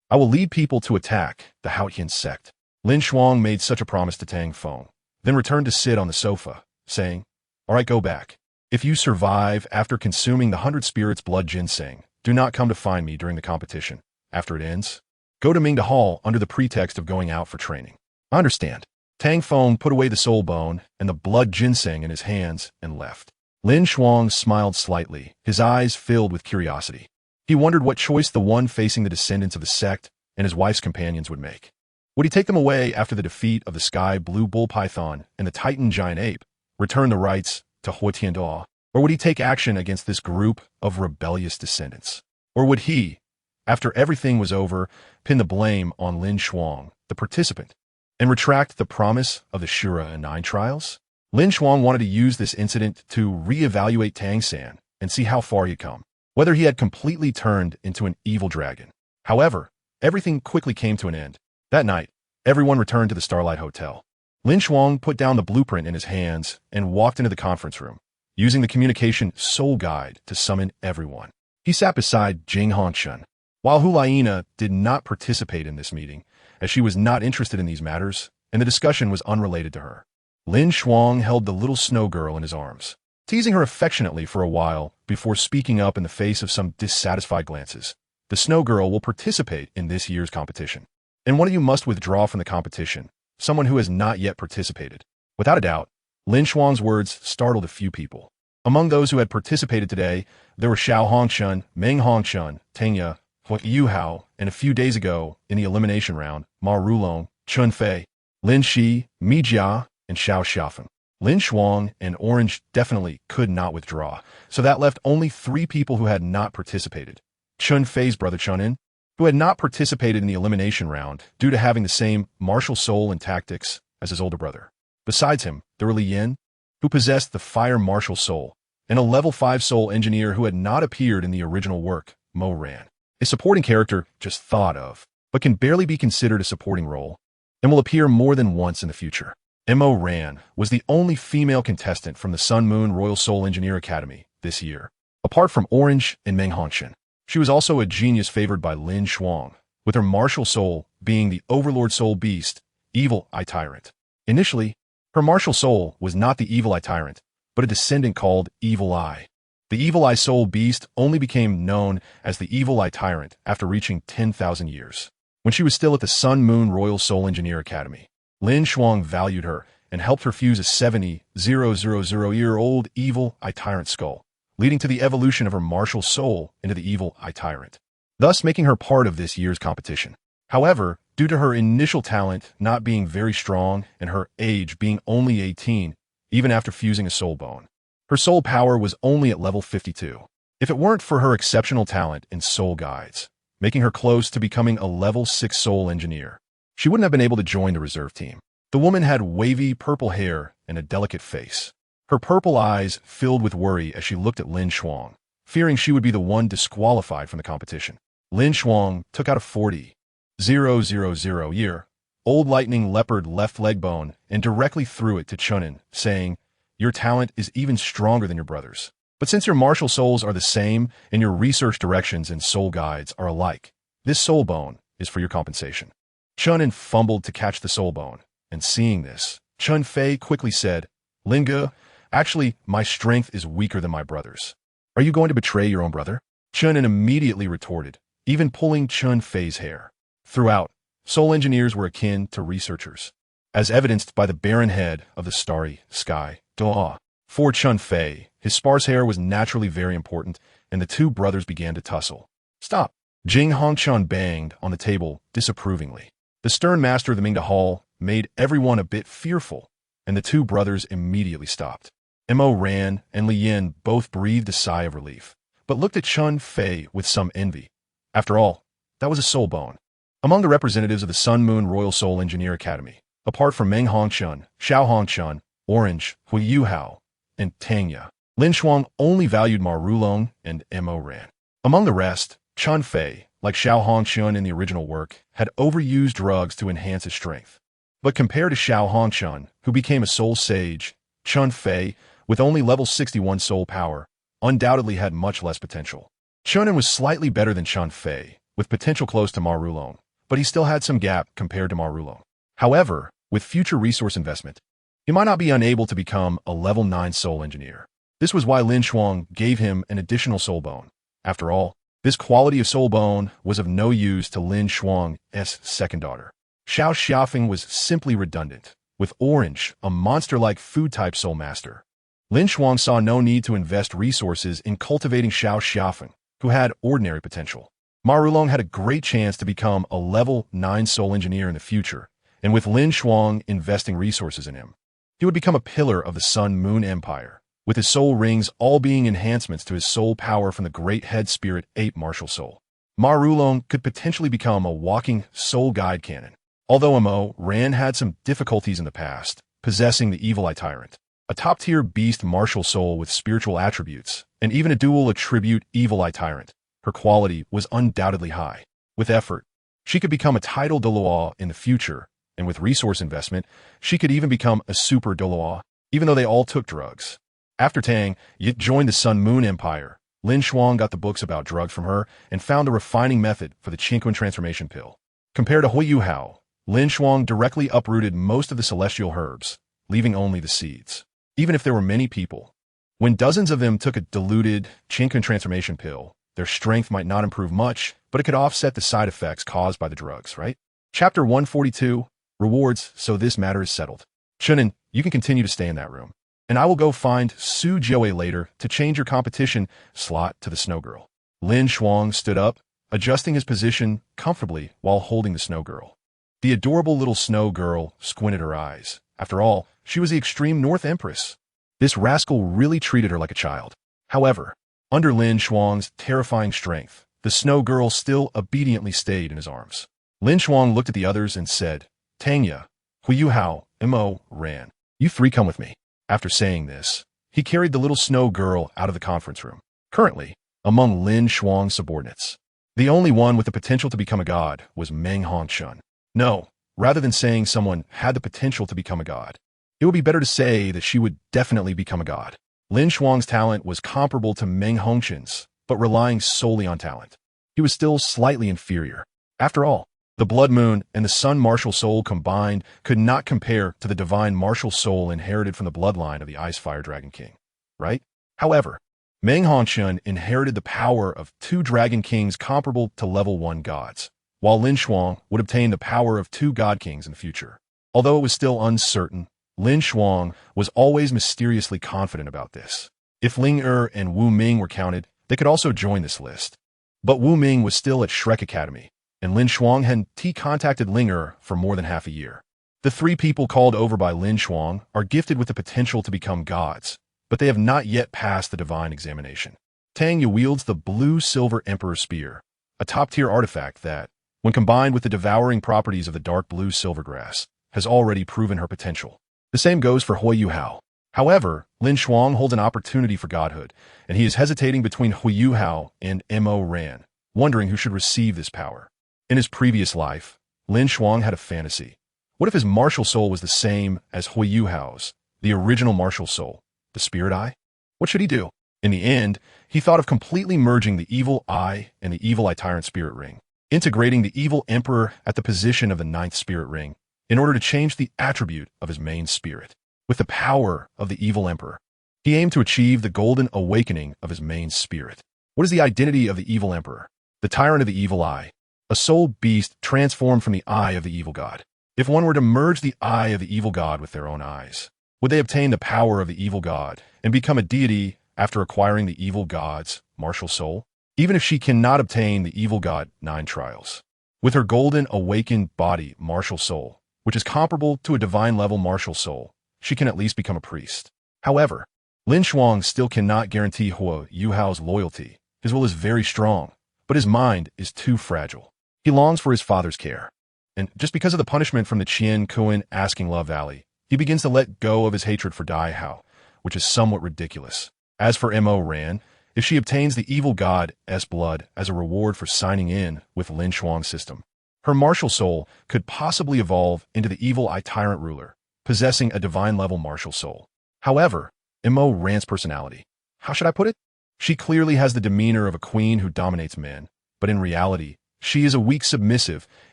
Speaker 1: I will lead people to attack the Haoyi sect. LinShuang made such a promise to Tang Feng, then returned to sit on the sofa, saying, "All right, go back. If you survive after consuming the 100 Spirits Blood Ginseng, do not come to find me during the competition. After it ends, go to Mingda Hall under the pretext of going out for training." "I understand." Tang Feng put away the soul bone and the blood ginseng in his hands and left. LinShuang smiled slightly, his eyes filled with curiosity. He wondered what choice the one facing the descendants of the sect and his wife's companions would make. Would he take them away after the defeat of the Sky Blue Bull Python and the Titan Giant Ape, return the rights to Hui Tianduo, or would he take action against this group of rebellious descendants? Or would he, after everything was over, pin the blame on LinShuang, the participant, and retract the promise of the Shura and 9 trials? LinShuang wanted to use this incident to re-evaluate Tang San and see how far he had come, whether he had completely turned into an evil dragon. However, everything quickly came to an end. That night, everyone returned to the Starlight Hotel. LinShuang put down the blueprint in his hands and walked into the conference room, using the communication soul guide to summon everyone. He sat beside Jing Hongshun. While Hulaina did not participate in this meeting, as she was not interested in these matters, and the discussion was unrelated to her, LinShuang held the little snow girl in his arms, teasing her affectionately for a while before speaking up in the face of some dissatisfied glances. "The snow girl will participate in this year's competition, and one of you must withdraw from the competition, someone who has not yet participated." Without a doubt, LinShuang's words startled a few people. Among those who had participated today, there were Xiao Hongshun, Meng Hongshun, Tang Ye, Hui Yuhao, and a few days ago, in the elimination round, Ma Rulong, Chun Fei, Lin Shi, Mi Jia, and Xiao Xiaofeng. LinShuang and Orange definitely could not withdraw, so that left only 3 people who had not participated. Chun Fei's brother Chunin, who had not participated in the elimination round due to having the same martial soul and tactics as his older brother. Besides him, there were Li Yin, who possessed the fire martial soul, and a level 5 soul engineer who had not appeared in the original work, Mo Ran. A supporting character just thought of, but can barely be considered a supporting role, and will appear more than once in the future. Mo Ran was the only female contestant from the Sun Moon Royal Soul Engineer Academy this year, apart from Orange and Meng Hongshan. She was also a genius favored by LinShuang, with her martial soul being the Overlord Soul Beast, Evil Eye Tyrant. Initially, her martial soul was not the Evil Eye Tyrant, but a descendant called Evil Eye. The Evil Eye Soul Beast only became known as the Evil Eye Tyrant after reaching 10,000 years. When she was still at the Sun Moon Royal Soul Engineer Academy, LinShuang valued her and helped her fuse a 70,000-year-old Evil Eye Tyrant skull, leading to the evolution of her martial soul into the Evil Eye Tyrant, thus making her part of this year's competition. However, due to her initial talent not being very strong and her age being only 18, even after fusing a soul bone, her soul power was only at level 52. If it weren't for her exceptional talent in soul guides, making her close to becoming a level 6 soul engineer, she wouldn't have been able to join the reserve team. The woman had wavy purple hair and a delicate face. Her purple eyes filled with worry as she looked at LinShuang, fearing she would be the one disqualified from the competition. LinShuang took out a 40,000-year-old lightning leopard left leg bone and directly threw it to Chunin, saying, "Your talent is even stronger than your brother's. But since your martial souls are the same and your research directions and soul guides are alike, this soul bone is for your compensation." Chunin fumbled to catch the soul bone, and seeing this, Chun Fei quickly said, "Linge, actually, my strength is weaker than my brother's. Are you going to betray your own brother?" Chunin immediately retorted, even pulling Chun Fei's hair. Throughout, soul engineers were akin to researchers, as evidenced by the barren head of the starry sky, Douluo. For Chun Fei, his sparse hair was naturally very important, and the two brothers began to tussle. "Stop!" Jing Hongchuan banged on the table disapprovingly. The stern master of the Mingda Hall made everyone a bit fearful, and the two brothers immediately stopped. Mo Ran and Li Yin both breathed a sigh of relief, but looked at Chun Fei with some envy. After all, that was a soul bone. Among the representatives of the Sun Moon Royal Soul Engineer Academy, apart from Meng Hongshan, Xiao Hongchuan, Orange, Hui Yuhao, and Tangya, LinShuang only valued Ma Rulong and Mo Ran. Among the rest, Chun Fei, like Xiao Hongchuan in the original work, had overused drugs to enhance his strength. But compared to Xiao Hongchuan, who became a soul sage, Chun Fei, with only level 61 soul power, undoubtedly had much less potential. Chunin was slightly better than Chun Fei, with potential close to Ma Rulong, but he still had some gap compared to Ma Rulong. However, with future resource investment, he might not be unable to become a level 9 soul engineer. This was why LinShuang gave him an additional soul bone. After all, this quality of soul bone was of no use to LinShuang's second daughter. Xiao Xiafeng was simply redundant, with Orange, a monster-like food-type soul master. LinShuang saw no need to invest resources in cultivating Xiao Xiafeng, who had ordinary potential. Ma Rulong had a great chance to become a level 9 soul engineer in the future, and with LinShuang investing resources in him, he would become a pillar of the Sun Moon Empire, with his soul rings all being enhancements to his soul power from the great head spirit ape martial soul. Ma Rulong could potentially become a walking soul guide cannon. Although Mo Ran had some difficulties in the past, possessing the Evil Eye Tyrant, a top-tier beast martial soul with spiritual attributes, and even a dual attribute Evil Eye Tyrant, her quality was undoubtedly high. With effort, she could become a title Douluo in the future, and with resource investment, she could even become a super Douluo, even though they all took drugs. After Tang Yit joined the Sun Moon Empire, LinShuang got the books about drugs from her and found a refining method for the Qingquan transformation pill. Compared to Hui Yuhao, LinShuang directly uprooted most of the celestial herbs, leaving only the seeds. Even if there were many people, when dozens of them took a diluted Qingquan transformation pill, their strength might not improve much, but it could offset the side effects caused by the drugs, right? Chapter 142, Rewards, so this matter is settled. Chunin, you can continue to stay in that room, and I will go find Su Jiawei later to change your competition slot to the Snow Girl. LinShuang stood up, adjusting his position comfortably while holding the Snow Girl. The adorable little Snow Girl squinted her eyes. After all, she was the extreme North Empress. This rascal really treated her like a child. However, under LinShuang's terrifying strength, The snow girl still obediently stayed in his arms. LinShuang looked at the others and said, Tanya, Huiyu Hao, Mo, Ran. You three come with me. After saying this, he carried the little snow girl out of the conference room. Currently, among LinShuang's subordinates, the only one with the potential to become a god was Meng Hongshun. No, rather than saying someone had the potential to become a god, it would be better to say that she would definitely become a god. LinShuang's talent was comparable to Meng Hongshun's, but relying solely on talent. He was still slightly inferior. After all, the Blood Moon and the Sun Martial Soul combined could not compare to the divine martial soul inherited from the bloodline of the Ice Fire Dragon King, right? However, Meng Hongshun inherited the power of 2 Dragon Kings comparable to level 1 gods, while LinShuang would obtain the power of 2 God Kings in the future. Although it was still uncertain, LinShuang was always mysteriously confident about this. If Ling Er and Wu Ming were counted, they could also join this list. But Wu Ming was still at Shrek Academy, and LinShuang hadn't contacted Ling Er for more than half a year. The 3 people called over by LinShuang are gifted with the potential to become gods, but they have not yet passed the divine examination. Tanya wields the blue-silver Emperor Spear, a top-tier artifact that, when combined with the devouring properties of the dark blue silvergrass, has already proven her potential. The same goes for Huiyu Hao. However, LinShuang holds an opportunity for godhood, and he is hesitating between Huiyu Hao and Mo Ran, wondering who should receive this power. In his previous life, LinShuang had a fantasy. What if his martial soul was the same as Huiyu Hao's, the original martial soul, the Spirit Eye? What should he do? In the end, he thought of completely merging the Evil Eye and the Evil Eye Tyrant Spirit Ring, integrating the Evil Emperor at the position of the 9th Spirit Ring, in order to change the attribute of his main spirit. With the power of the Evil Emperor, he aimed to achieve the golden awakening of his main spirit. What is the identity of the Evil Emperor? The Tyrant of the Evil Eye, a soul beast transformed from the eye of the evil god. If one were to merge the eye of the evil god with their own eyes, would they obtain the power of the evil god and become a deity after acquiring the evil god's martial soul? Even if she cannot obtain the evil god 9 trials, with her golden awakened body martial soul, which is comparable to a divine level martial soul, she can at least become a priest. However, LinShuang still cannot guarantee Huiyu Hao's loyalty. His will is very strong, but his mind is too fragile. He longs for his father's care, and just because of the punishment from the Qian Kuan asking Love Valley, he begins to let go of his hatred for DaiYueheng, which is somewhat ridiculous. As for Mo Ran, if she obtains the evil god's blood as a reward for signing in with LinShuang's system, her martial soul could possibly evolve into the Evil Eye Tyrant ruler, possessing a divine-level martial soul. However, Mo Ran's personality, how should I put it? She clearly has the demeanor of a queen who dominates men, but in reality, she is a weak submissive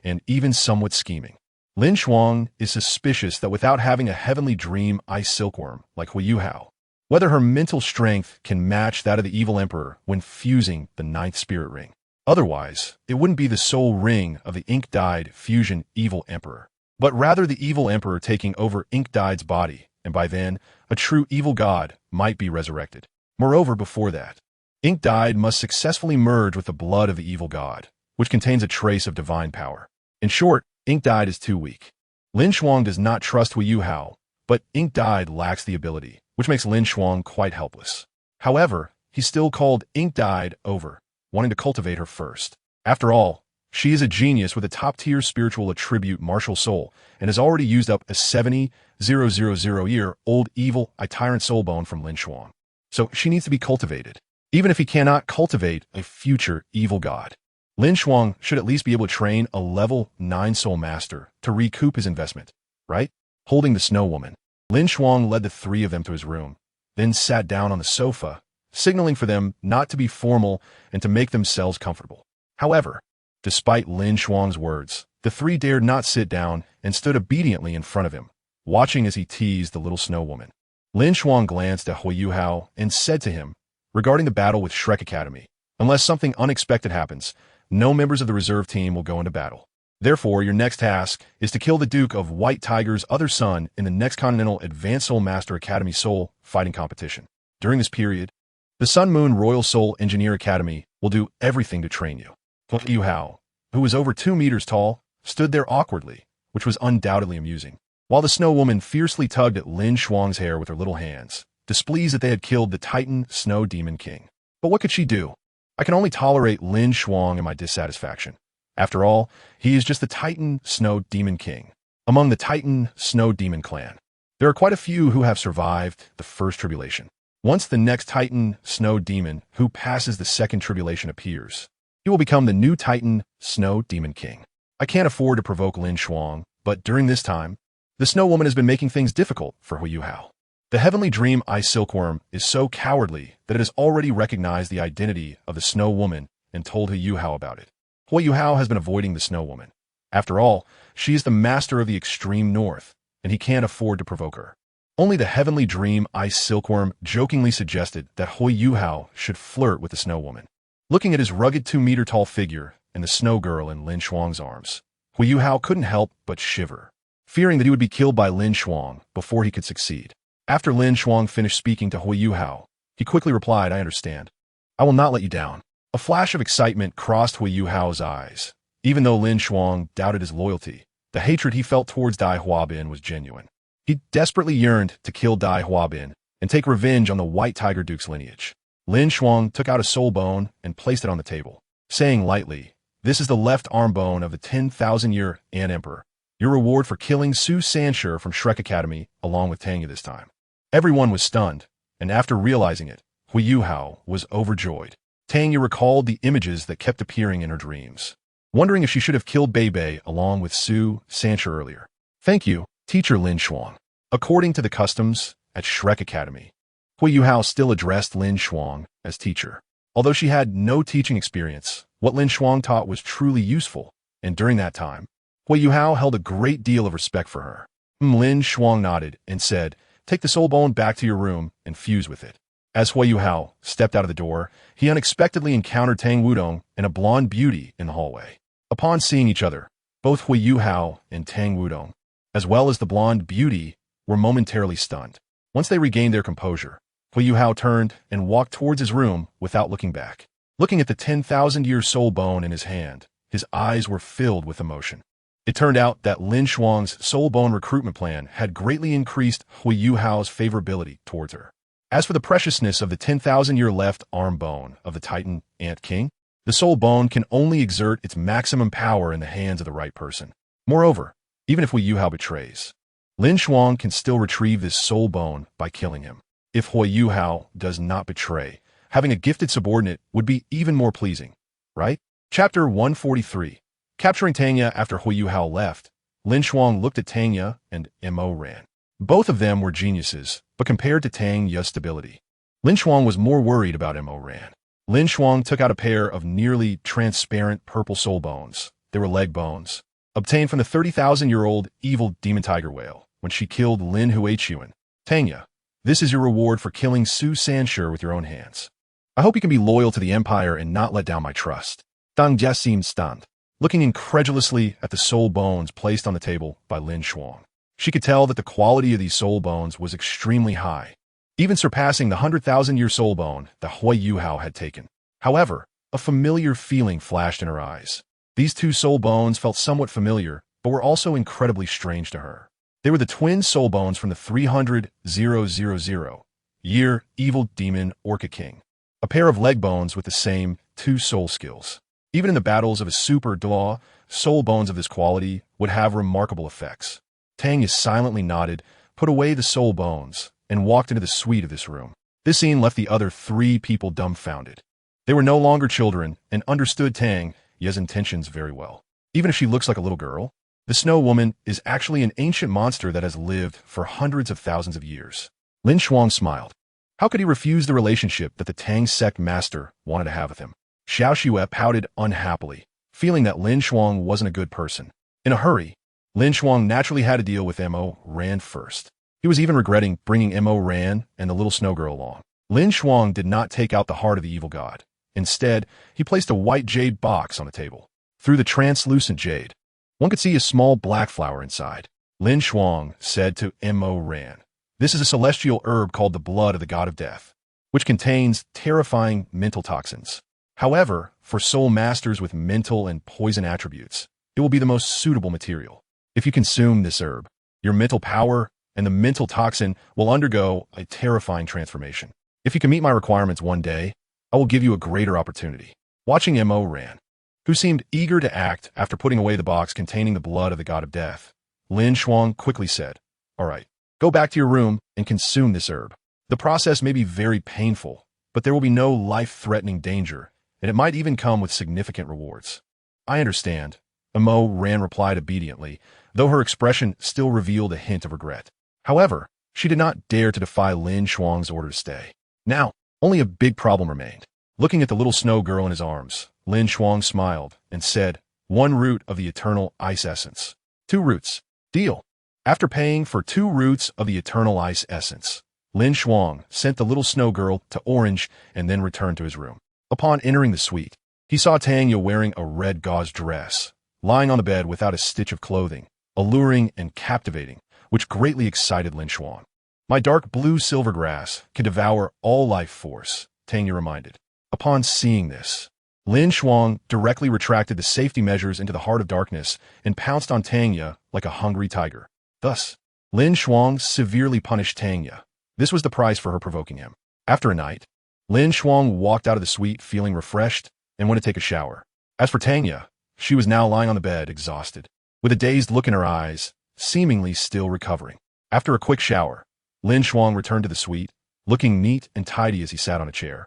Speaker 1: and even somewhat scheming. LinShuang is suspicious that without having a heavenly dream ice silkworm like Huiyu Hao, whether her mental strength can match that of the evil emperor when fusing the 9th spirit ring. Otherwise, it wouldn't be the soul ring of the ink-dyed fusion evil emperor, but rather the evil emperor taking over ink-dyed's body, and by then, a true evil god might be resurrected. Moreover, before that, ink-dyed must successfully merge with the blood of the evil god, which contains a trace of divine power. In short, ink-dyed is too weak. LinShuang does not trust Huiyu Hao, but ink-dyed lacks the ability, which makes LinShuang quite helpless. However, he still called ink-dyed over, wanting to cultivate her first. After all, she is a genius with a top-tier spiritual attribute martial soul and has already used up a 70,000-year-old evil Eye Tyrant soul bone from LinShuang. So she needs to be cultivated, even if he cannot cultivate a future evil god. LinShuang should at least be able to train a level 9 soul master to recoup his investment, right? Holding the snow woman, LinShuang led the 3 of them to his room, then sat down on the sofa, signaling for them not to be formal and to make themselves comfortable. However, despite LinShuang's words, the 3 dared not sit down and stood obediently in front of him, watching as he teased the little snow woman. LinShuang glanced at Huiyu Hao and said to him, regarding the battle with Shrek Academy, unless something unexpected happens, no members of the reserve team will go into battle. Therefore, your next task is to kill the Duke of White Tiger's other son in the next Continental Advanced Soul Master Academy Soul fighting competition. During this period, the Sun Moon Royal Soul Engineer Academy will do everything to train you. Huiyu Hao, who was over 2 meters tall, stood there awkwardly, which was undoubtedly amusing, while the snow woman fiercely tugged at LinShuang's hair with her little hands, displeased that they had killed the Titan Snow Demon King. But what could she do? I can only tolerate LinShuang in my dissatisfaction. After all, he is just the Titan Snow Demon King. Among the Titan Snow Demon clan, there are quite a few who have survived the first tribulation. Once the next Titan Snow Demon who passes the second tribulation appears, he will become the new Titan Snow Demon King. I can't afford to provoke LinShuang, but during this time, the Snow Woman has been making things difficult for Huiyuhao. The Heavenly Dream Eye Silkworm is so cowardly that it has already recognized the identity of the Snow Woman and told Huiyuhao about it. Huiyuhao has been avoiding the Snow Woman. After all, she is the master of the extreme north, and he can't afford to provoke her. Only the Heavenly Dream Eye Silkworm jokingly suggested that Huiyuhao should flirt with the Snow Woman. Looking at his rugged 2-meter-tall figure and the Snow Girl in LinShuang's arms, Huiyuhao couldn't help but shiver, fearing that he would be killed by LinShuang before he could succeed. After LinShuang finished speaking to Huiyuhao, he quickly replied, "I understand. I will not let you down." A flash of excitement crossed Huiyuhao's eyes. Even though LinShuang doubted his loyalty, the hatred he felt towards DaiYueheng was genuine. He desperately yearned to kill DaiYueheng and take revenge on the White Tiger Duke's lineage. LinShuang took out a soul bone and placed it on the table, saying lightly, "This is the left arm bone of the 10,000-year Ant Emperor. Your reward for killing Su Sanshur from Shrek Academy along with Tanya this time." Everyone was stunned, and after realizing it, Huiyuhao was overjoyed. Tanya recalled the images that kept appearing in her dreams, wondering if she should have killed Bei along with Su Sanshur earlier. "Thank you, Teacher LinShuang." According to the customs at Shrek Academy, Huiyuhao still addressed LinShuang as teacher. Although she had no teaching experience, what LinShuang taught was truly useful, and during that time, Huiyuhao held a great deal of respect for her. LinShuang nodded and said, "Take the soul bone back to your room and fuse with it." As Huiyuhao stepped out of the door, he unexpectedly encountered Tang Wudong and a blonde beauty in the hallway. Upon seeing each other, both Huiyuhao and Tang Wudong, as well as the blonde beauty, were momentarily stunned. Once they regained their composure, Huiyuhao turned and walked towards his room without looking back. Looking at the 10,000-year soul bone in his hand, his eyes were filled with emotion. It turned out that LinShuang's soul bone recruitment plan had greatly increased Huiyuhao's favorability towards her. As for the preciousness of the 10,000-year left arm bone of the Titan Ant King, the soul bone can only exert its maximum power in the hands of the right person. Moreover, even if Huiyuhao betrays, LinShuang can still retrieve this soul bone by killing him. If Huiyuhao does not betray, having a gifted subordinate would be even more pleasing, right? Chapter 143. Capturing Tanya after Huiyuhao left, LinShuang looked at Tanya and Mo Ran. Both of them were geniuses, but compared to Tanya's stability, LinShuang was more worried about Mo Ran. LinShuang took out a pair of nearly transparent purple soul bones. They were leg bones, obtained from the 30,000-year-old evil demon tiger whale when she killed Lin Huichuan. "Tanya, this is your reward for killing Su Sanshur with your own hands. I hope you can be loyal to the Empire and not let down my trust." Dang Jia seemed stunned, looking incredulously at the soul bones placed on the table by LinShuang. She could tell that the quality of these soul bones was extremely high, even surpassing the 100,000-year soul bone that Huiyuhao had taken. However, a familiar feeling flashed in her eyes. These two soul bones felt somewhat familiar, but were also incredibly strange to her. They were the twin soul bones from the 300,000-year evil demon Orca King, a pair of leg bones with the same two soul skills. Even in the battles of a super Douluo, soul bones of this quality would have remarkable effects. Tanya silently nodded, put away the soul bones, and walked into the suite of this room. This scene left the other three people dumbfounded. They were no longer children and understood Tang Ye's intentions very well. Even if she looks like a little girl, the Snow Woman is actually an ancient monster that has lived for hundreds of thousands of years. LinShuang smiled. How could he refuse the relationship that the Tang sect master wanted to have with him? Xiao Xue pouted unhappily, feeling that LinShuang wasn't a good person. In a hurry, LinShuang naturally had to deal with Mo Ran first. He was even regretting bringing Mo Ran and the little snow girl along. LinShuang did not take out the heart of the evil god. Instead, he placed a white jade box on the table. Through the translucent jade, one could see a small black flower inside. LinShuang said to Mo Ran, "This is a celestial herb called the blood of the god of death, which contains terrifying mental toxins. However, for soul masters with mental and poison attributes, it will be the most suitable material. If you consume this herb, your mental power and the mental toxin will undergo a terrifying transformation. If you can meet my requirements one day, I will give you a greater opportunity. Watching Mo ran, who seemed eager to act after putting away the box containing the blood of the god of death, LinShuang quickly said, "All right, go back to your room and consume this herb. The process may be very painful, but there will be no life-threatening danger, and it might even come with significant rewards." "I understand," Mo Ran replied obediently, though her expression still revealed a hint of regret. However, she did not dare to defy LinShuang's order to stay. Now, only a big problem remained. Looking at the little snow girl in his arms, LinShuang smiled and said, "1 root of the eternal ice essence. 2 roots. Deal." After paying for 2 roots of the eternal ice essence, LinShuang sent the little snow girl to Orange and then returned to his room. Upon entering the suite, he saw DaiYueheng wearing a red gauze dress, lying on the bed without a stitch of clothing, alluring and captivating, which greatly excited LinShuang. "My dark blue silver grass can devour all life force," DaiYueheng reminded. Upon seeing this, LinShuang directly retracted the safety measures into the heart of darkness and pounced on DaiYueheng like a hungry tiger. Thus, LinShuang severely punished DaiYueheng. This was the price for her provoking him. After a night, LinShuang walked out of the suite feeling refreshed and went to take a shower. As for DaiYueheng, she was now lying on the bed, exhausted, with a dazed look in her eyes, seemingly still recovering. After a quick shower, LinShuang returned to the suite, looking neat and tidy as he sat on a chair,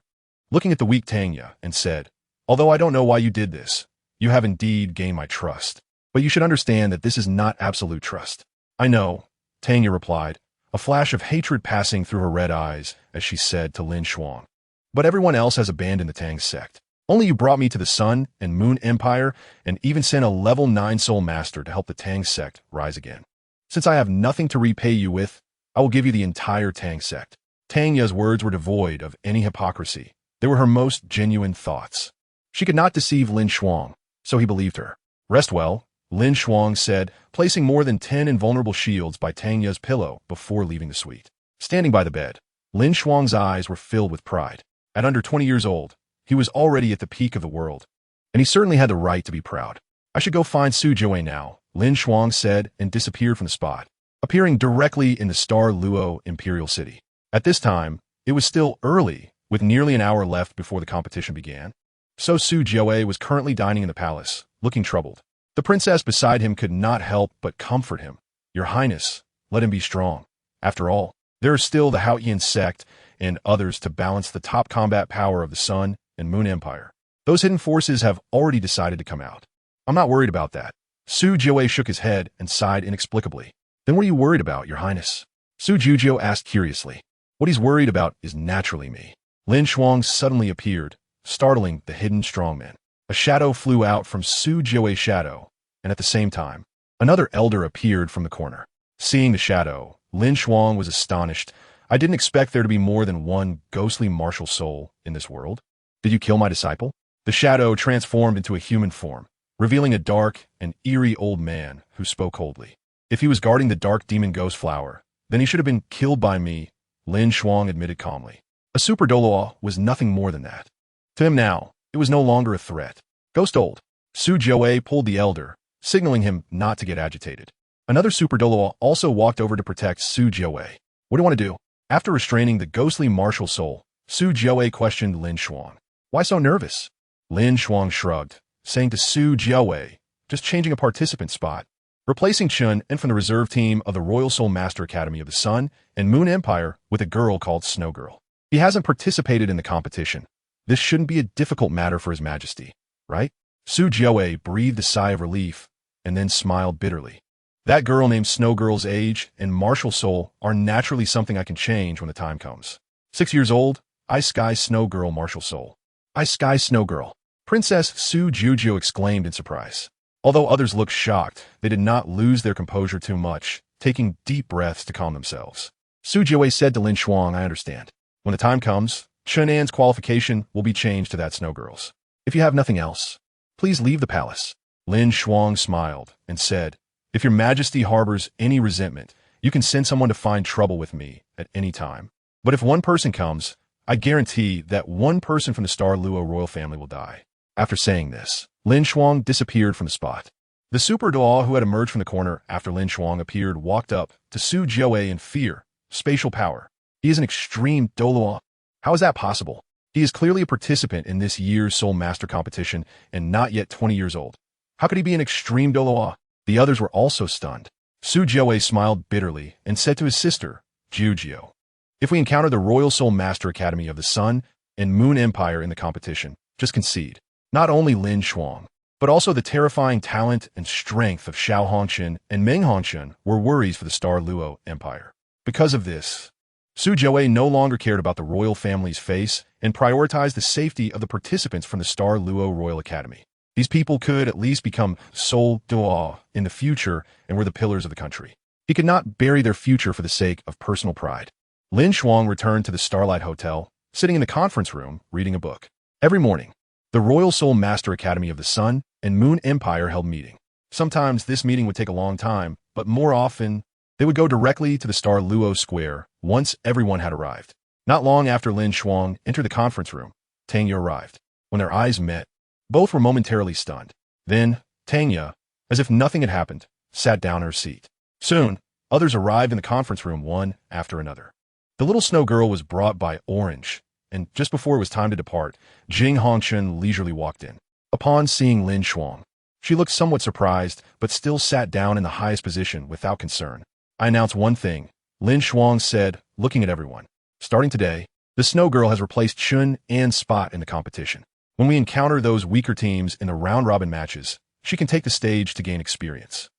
Speaker 1: looking at the weak DaiYueheng, and said, "Although I don't know why you did this, you have indeed gained my trust. But you should understand that this is not absolute trust." "I know," DaiYueheng replied, a flash of hatred passing through her red eyes as she said to LinShuang, "But everyone else has abandoned the Tang sect. Only you brought me to the Sun and Moon Empire and even sent a level 9 soul master to help the Tang sect rise again. Since I have nothing to repay you with, I will give you the entire Tang sect." DaiYueheng's words were devoid of any hypocrisy. They were her most genuine thoughts. She could not deceive LinShuang, so he believed her. "Rest well," LinShuang said, placing more than 10 invulnerable shields by DaiYueheng's pillow before leaving the suite. Standing by the bed, LinShuang's eyes were filled with pride. At under 20 years old, he was already at the peak of the world, and he certainly had the right to be proud. "I should go find Su Jiawei now," LinShuang said and disappeared from the spot, appearing directly in the Star Luo Imperial City. At this time, it was still early, with nearly an hour left before the competition began. So Su Jiawei was currently dining in the palace, looking troubled. The princess beside him could not help but comfort him. "Your Highness, let him be strong. After all, there are still the Haoyan sect and others to balance the top combat power of the Sun and Moon Empire. Those hidden forces have already decided to come out. I'm not worried about that." Su Jiawei shook his head and sighed inexplicably. "Then what are you worried about, Your Highness?" Su Jiujiu asked curiously. "What he's worried about is naturally me." LinShuang suddenly appeared, startling the hidden strongman. A shadow flew out from Su Jiawei's shadow, and at the same time, another elder appeared from the corner. Seeing the shadow, LinShuang was astonished. "I didn't expect there to be more than one ghostly martial soul in this world. Did you kill my disciple?" The shadow transformed into a human form, revealing a dark and eerie old man who spoke coldly. "If he was guarding the dark demon ghost flower, then he should have been killed by me," LinShuang admitted calmly. A super Douluo was nothing more than that. To him now, it was no longer a threat. "Ghost old." Su Jiawei pulled the elder, signaling him not to get agitated. Another super Douluo also walked over to protect Su Jiawei. "What do you want to do?" After restraining the ghostly martial soul, Su Jiawei questioned LinShuang. "Why so nervous?" LinShuang shrugged, saying to Su Jiawei, "Just changing a participant spot. Replacing Chun and from the reserve team of the Royal Soul Master Academy of the Sun and Moon Empire with a girl called Snow Girl. He hasn't participated in the competition. This shouldn't be a difficult matter for His Majesty, right?" Su Jiawei breathed a sigh of relief and then smiled bitterly. "That girl named Snow Girl's age and martial soul are naturally something I can change when the time comes. 6 years old, I Sky Snow Girl martial soul." "I Sky Snow Girl." Princess Su Jiujiu exclaimed in surprise. Although others looked shocked, they did not lose their composure too much, taking deep breaths to calm themselves. Su Jiawei said to LinShuang, "I understand. When the time comes, Chunan's qualification will be changed to that Snow Girl's. If you have nothing else, please leave the palace." LinShuang smiled and said, "If your Majesty harbors any resentment, you can send someone to find trouble with me at any time. But if one person comes, I guarantee that one person from the Star Luo royal family will die." After saying this, LinShuang disappeared from the spot. The super Douluo who had emerged from the corner after LinShuang appeared walked up to Su Jiawei in fear. "Spatial power. He is an extreme Douluo. How is that possible?" He is clearly a participant in this year's Soul Master competition and not yet 20 years old. How could he be an extreme Douluo? The others were also stunned. Su Jiawei smiled bitterly and said to his sister, Jiu, if we encounter the Royal Soul Master Academy of the Sun and Moon Empire in the competition, just concede. Not only LinShuang, but also the terrifying talent and strength of Xiao Hongqian and Meng Hongqian were worries for the Star Luo Empire. Because of this, Su Jiawei no longer cared about the royal family's face and prioritized the safety of the participants from the Star Luo Royal Academy. These people could at least become Soul Duo in the future and were the pillars of the country. He could not bury their future for the sake of personal pride. LinShuang returned to the Starlight Hotel, sitting in the conference room, reading a book. Every morning, the Royal Soul Master Academy of the Sun and Moon Empire held meeting. Sometimes this meeting would take a long time, but more often, they would go directly to the Star Luo Square once everyone had arrived. Not long after LinShuang entered the conference room, Tangya arrived. When their eyes met, both were momentarily stunned. Then, Tangya, as if nothing had happened, sat down in her seat. Soon, others arrived in the conference room one after another. The little snow girl was brought by Orange, and just before it was time to depart, Jing Hongqian leisurely walked in. Upon seeing LinShuang, she looked somewhat surprised, but still sat down in the highest position without concern. I announce one thing, LinShuang said, looking at everyone. Starting today, the snow girl has replaced Chun and Spot in the competition. When we encounter those weaker teams in the round-robin matches, she can take the stage to gain experience.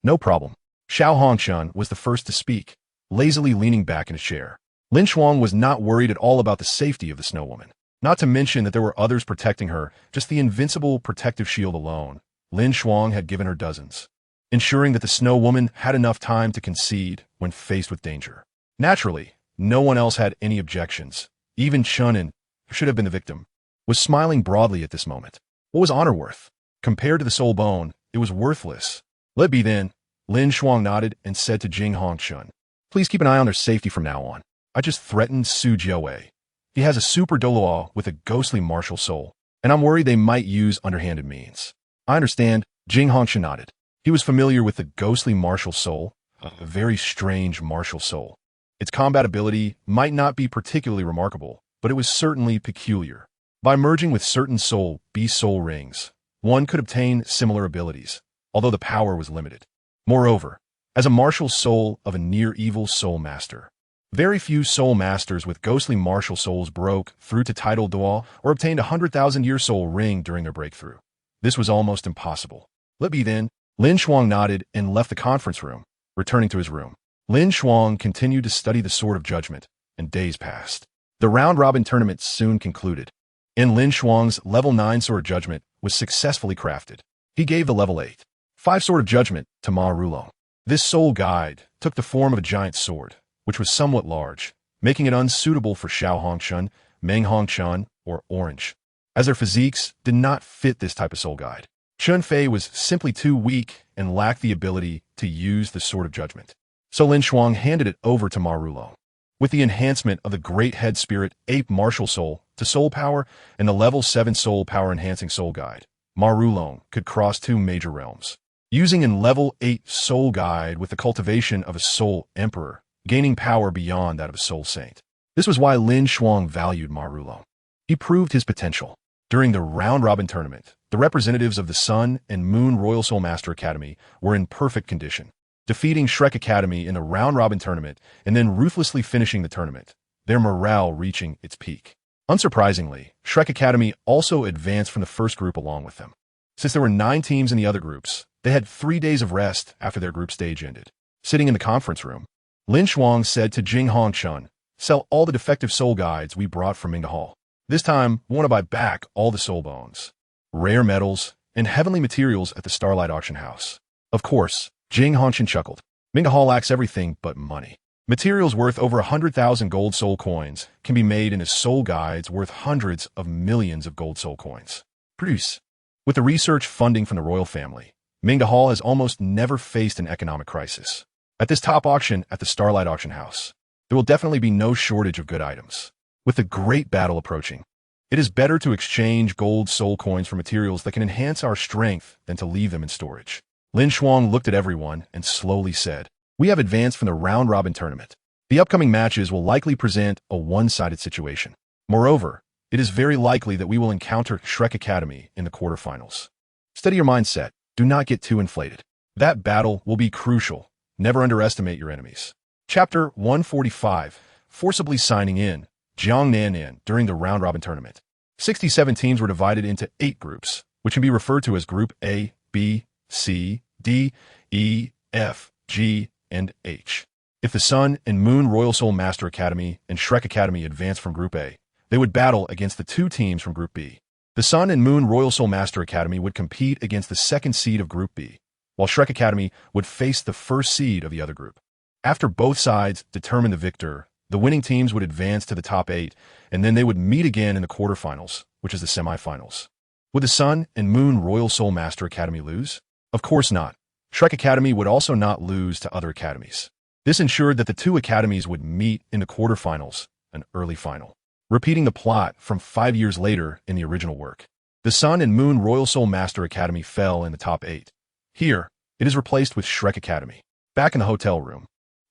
Speaker 1: No problem. Xiao Hongqian was the first to speak, lazily leaning back in a chair. LinShuang was not worried at all about the safety of the snow woman. Not to mention that there were others protecting her, just the invincible protective shield alone. LinShuang had given her dozens, ensuring that the snow woman had enough time to concede when faced with danger. Naturally, no one else had any objections. Even Chunin, who should have been the victim, was smiling broadly at this moment. What was honor worth? Compared to the soul bone, it was worthless. Let be then. LinShuang nodded and said to Jing Hongqian, please keep an eye on their safety from now on. I just threatened Su Jiawei. He has a super Douluo with a ghostly martial soul, and I'm worried they might use underhanded means. I understand. Jing Hongqian nodded. He was familiar with the ghostly martial soul, a very strange martial soul. Its combat ability might not be particularly remarkable, but it was certainly peculiar. By merging with certain soul beast soul rings, one could obtain similar abilities, although the power was limited. Moreover, as a martial soul of a near-evil soul master, very few soul masters with ghostly martial souls broke through to title duo or obtained a 100,000-year soul ring during their breakthrough. This was almost impossible. Let be then. LinShuang nodded and left the conference room, returning to his room. LinShuang continued to study the Sword of Judgment, and days passed. The round-robin tournament soon concluded. And LinShuang's level 9 Sword of Judgment was successfully crafted. He gave the level 8, 5 Sword of Judgment to Ma Rulong. This soul guide took the form of a giant sword, which was somewhat large, making it unsuitable for Xiao Hongqian, Meng Hongqian, or Orange, as their physiques did not fit this type of soul guide. Chun Fei was simply too weak and lacked the ability to use the Sword of Judgment. So LinShuang handed it over to Ma Rulong. With the enhancement of the Great Head Spirit Ape Martial Soul to Soul Power and the Level 7 Soul Power Enhancing Soul Guide, Ma Rulong could cross 2 major realms. Using in Level 8 Soul Guide with the cultivation of a Soul Emperor, gaining power beyond that of a Soul Saint. This was why LinShuang valued Ma Rulong. He proved his potential. During the round-robin tournament, the representatives of the Sun and Moon Royal Soul Master Academy were in perfect condition, defeating Shrek Academy in the round-robin tournament and then ruthlessly finishing the tournament, their morale reaching its peak. Unsurprisingly, Shrek Academy also advanced from the first group along with them. Since there were 9 teams in the other groups, they had 3 days of rest after their group stage ended. Sitting in the conference room, LinShuang said to Jing Hongqian, sell all the defective soul guides we brought from Mingda Hall. This time, we want to buy back all the soul bones, rare metals, and heavenly materials at the Starlight Auction House. Of course, Jing Hongqian chuckled. Mingda Hall lacks everything but money. Materials worth over 100,000 gold soul coins can be made into soul guides worth hundreds of millions of gold soul coins. Plus, with the research funding from the royal family, Mingda Hall has almost never faced an economic crisis. At this top auction at the Starlight Auction House, there will definitely be no shortage of good items. With the great battle approaching, it is better to exchange gold soul coins for materials that can enhance our strength than to leave them in storage. LinShuang looked at everyone and slowly said, we have advanced from the round-robin tournament. The upcoming matches will likely present a one-sided situation. Moreover, it is very likely that we will encounter Shrek Academy in the quarterfinals. Steady your mindset. Do not get too inflated. That battle will be crucial. Never underestimate your enemies. Chapter 145. Forcibly signing in. Jiangnan during the round-robin tournament. 67 teams were divided into 8 groups, which can be referred to as Group A, B, C, D, E, F, G, and H. If the Sun and Moon Royal Soul Master Academy and Shrek Academy advance from Group A, they would battle against the 2 teams from Group B. The Sun and Moon Royal Soul Master Academy would compete against the 2nd seed of Group B, while Shrek Academy would face the 1st seed of the other group. After both sides determined the victor, the winning teams would advance to the top 8, and then they would meet again in the quarterfinals, which is the semifinals. Would the Sun and Moon Royal Soul Master Academy lose? Of course not. Shrek Academy would also not lose to other academies. This ensured that the 2 academies would meet in the quarterfinals, an early final. Repeating the plot from 5 years later in the original work. The Sun and Moon Royal Soul Master Academy fell in the top 8. Here, it is replaced with Shrek Academy. Back in the hotel room,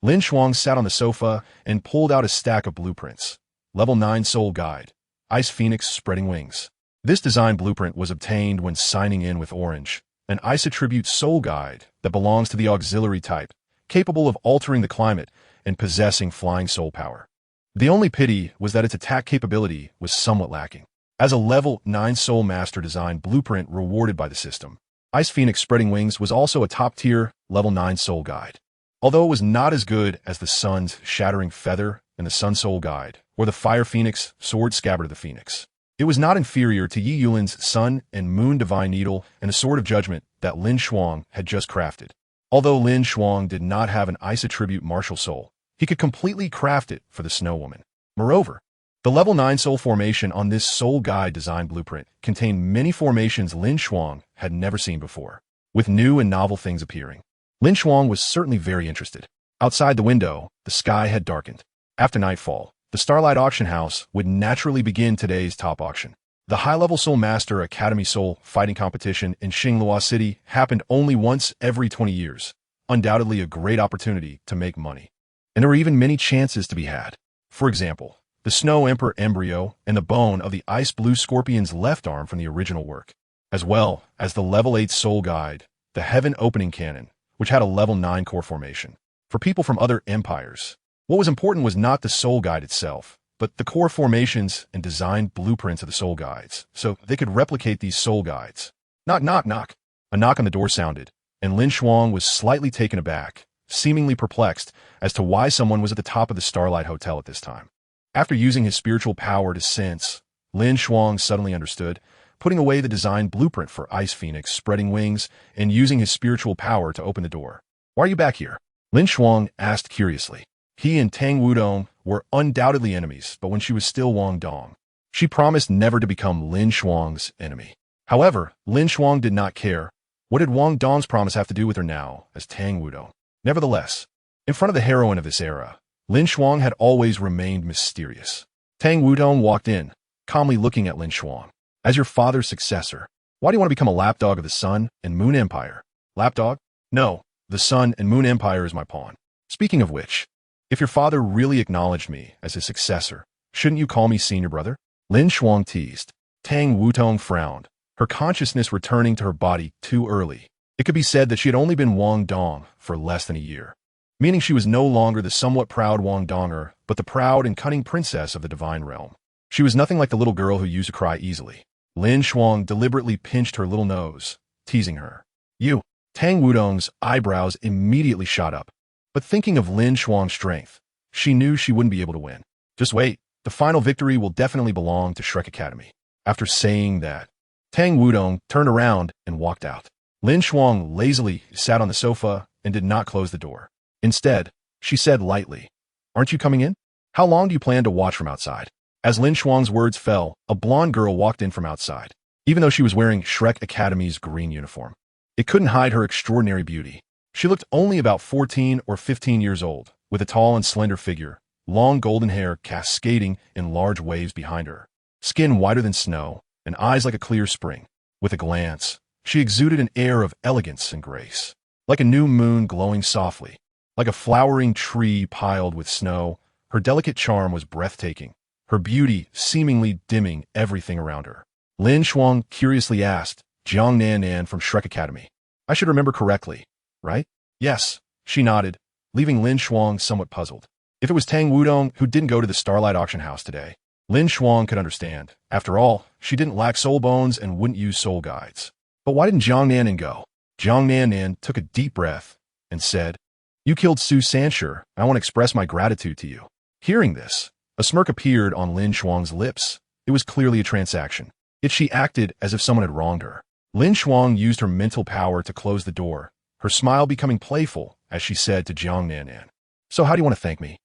Speaker 1: LinShuang sat on the sofa and pulled out a stack of blueprints. Level 9 Soul Guide. Ice Phoenix Spreading Wings. This design blueprint was obtained when signing in with Orange, an Ice Attribute Soul Guide that belongs to the auxiliary type, capable of altering the climate and possessing flying soul power. The only pity was that its attack capability was somewhat lacking. As a level 9 Soul Master design blueprint rewarded by the system, Ice Phoenix Spreading Wings was also a top-tier level 9 Soul Guide. Although it was not as good as the Sun's Shattering Feather and the Sun Soul Guide, or the Fire Phoenix Sword Scabbard of the Phoenix, it was not inferior to Yi Yulin's Sun and Moon Divine Needle and the Sword of Judgment that LinShuang had just crafted. Although LinShuang did not have an Ice Attribute Martial Soul, he could completely craft it for the Snow Woman. Moreover, the level 9 soul formation on this Soul Guide design blueprint contained many formations LinShuang had never seen before, with new and novel things appearing. LinShuang was certainly very interested. Outside the window, the sky had darkened. After nightfall, the Starlight Auction House would naturally begin today's top auction. The high-level Soul Master Academy Soul fighting competition in Xinglua City happened only once every 20 years, undoubtedly a great opportunity to make money. And there were even many chances to be had. For example, the Snow Emperor embryo and the bone of the Ice Blue Scorpion's left arm from the original work, as well as the level 8 Soul Guide, the Heaven Opening Cannon, which had a level 9 core formation. For people from other empires, what was important was not the Soul Guide itself, but the core formations and design blueprints of the Soul Guides, so they could replicate these Soul Guides. Knock, knock, knock. A knock on the door sounded, and LinShuang was slightly taken aback, seemingly perplexed as to why someone was at the top of the Starlight Hotel at this time. After using his spiritual power to sense, LinShuang suddenly understood, putting away the design blueprint for Ice Phoenix Spreading Wings and using his spiritual power to open the door. "Why are you back here?" LinShuang asked curiously. He and Tang Wudong were undoubtedly enemies, but when she was still Wang Dong, she promised never to become LinShuang's enemy. However, LinShuang did not care. What did Wang Dong's promise have to do with her now, as Tang Wudong? Nevertheless, in front of the heroine of this era, LinShuang had always remained mysterious. Tang Wudong walked in, calmly looking at LinShuang. "As your father's successor, why do you want to become a lapdog of the Sun and Moon Empire?" "Lapdog? No, the Sun and Moon Empire is my pawn. Speaking of which, if your father really acknowledged me as his successor, shouldn't you call me senior brother?" LinShuang teased. Tang Wudong frowned, her consciousness returning to her body too early. It could be said that she had only been Wang Dong for less than a year, meaning she was no longer the somewhat proud Wang Donger, but the proud and cunning princess of the divine realm. She was nothing like the little girl who used to cry easily. LinShuang deliberately pinched her little nose, teasing her. "You." Tang Wudong's eyebrows immediately shot up. But thinking of LinShuang's strength, she knew she wouldn't be able to win. "Just wait. The final victory will definitely belong to Shrek Academy." After saying that, Tang Wudong turned around and walked out. LinShuang lazily sat on the sofa and did not close the door. Instead, she said lightly, "Aren't you coming in? How long do you plan to watch from outside?" As LinShuang's words fell, a blonde girl walked in from outside, even though she was wearing Shrek Academy's green uniform. It couldn't hide her extraordinary beauty. She looked only about 14 or 15 years old, with a tall and slender figure, long golden hair cascading in large waves behind her, skin whiter than snow, and eyes like a clear spring. With a glance, she exuded an air of elegance and grace, like a new moon glowing softly, like a flowering tree piled with snow. Her delicate charm was breathtaking, her beauty seemingly dimming everything around her. LinShuang curiously asked, Jiang Nan from Shrek Academy. I should remember correctly, right? Yes, she nodded, leaving LinShuang somewhat puzzled. If it was Tang Wudong who didn't go to the Starlight Auction House today, LinShuang could understand. After all, she didn't lack soul bones and wouldn't use soul guides. But why didn't Jiang Nan go? Jiang Nan took a deep breath and said, You killed Su Sanshur, and I want to express my gratitude to you. Hearing this, a smirk appeared on LinShuang's lips. It was clearly a transaction. Yet she acted as if someone had wronged her. LinShuang used her mental power to close the door, her smile becoming playful as she said to Jiang Nan. So how do you want to thank me?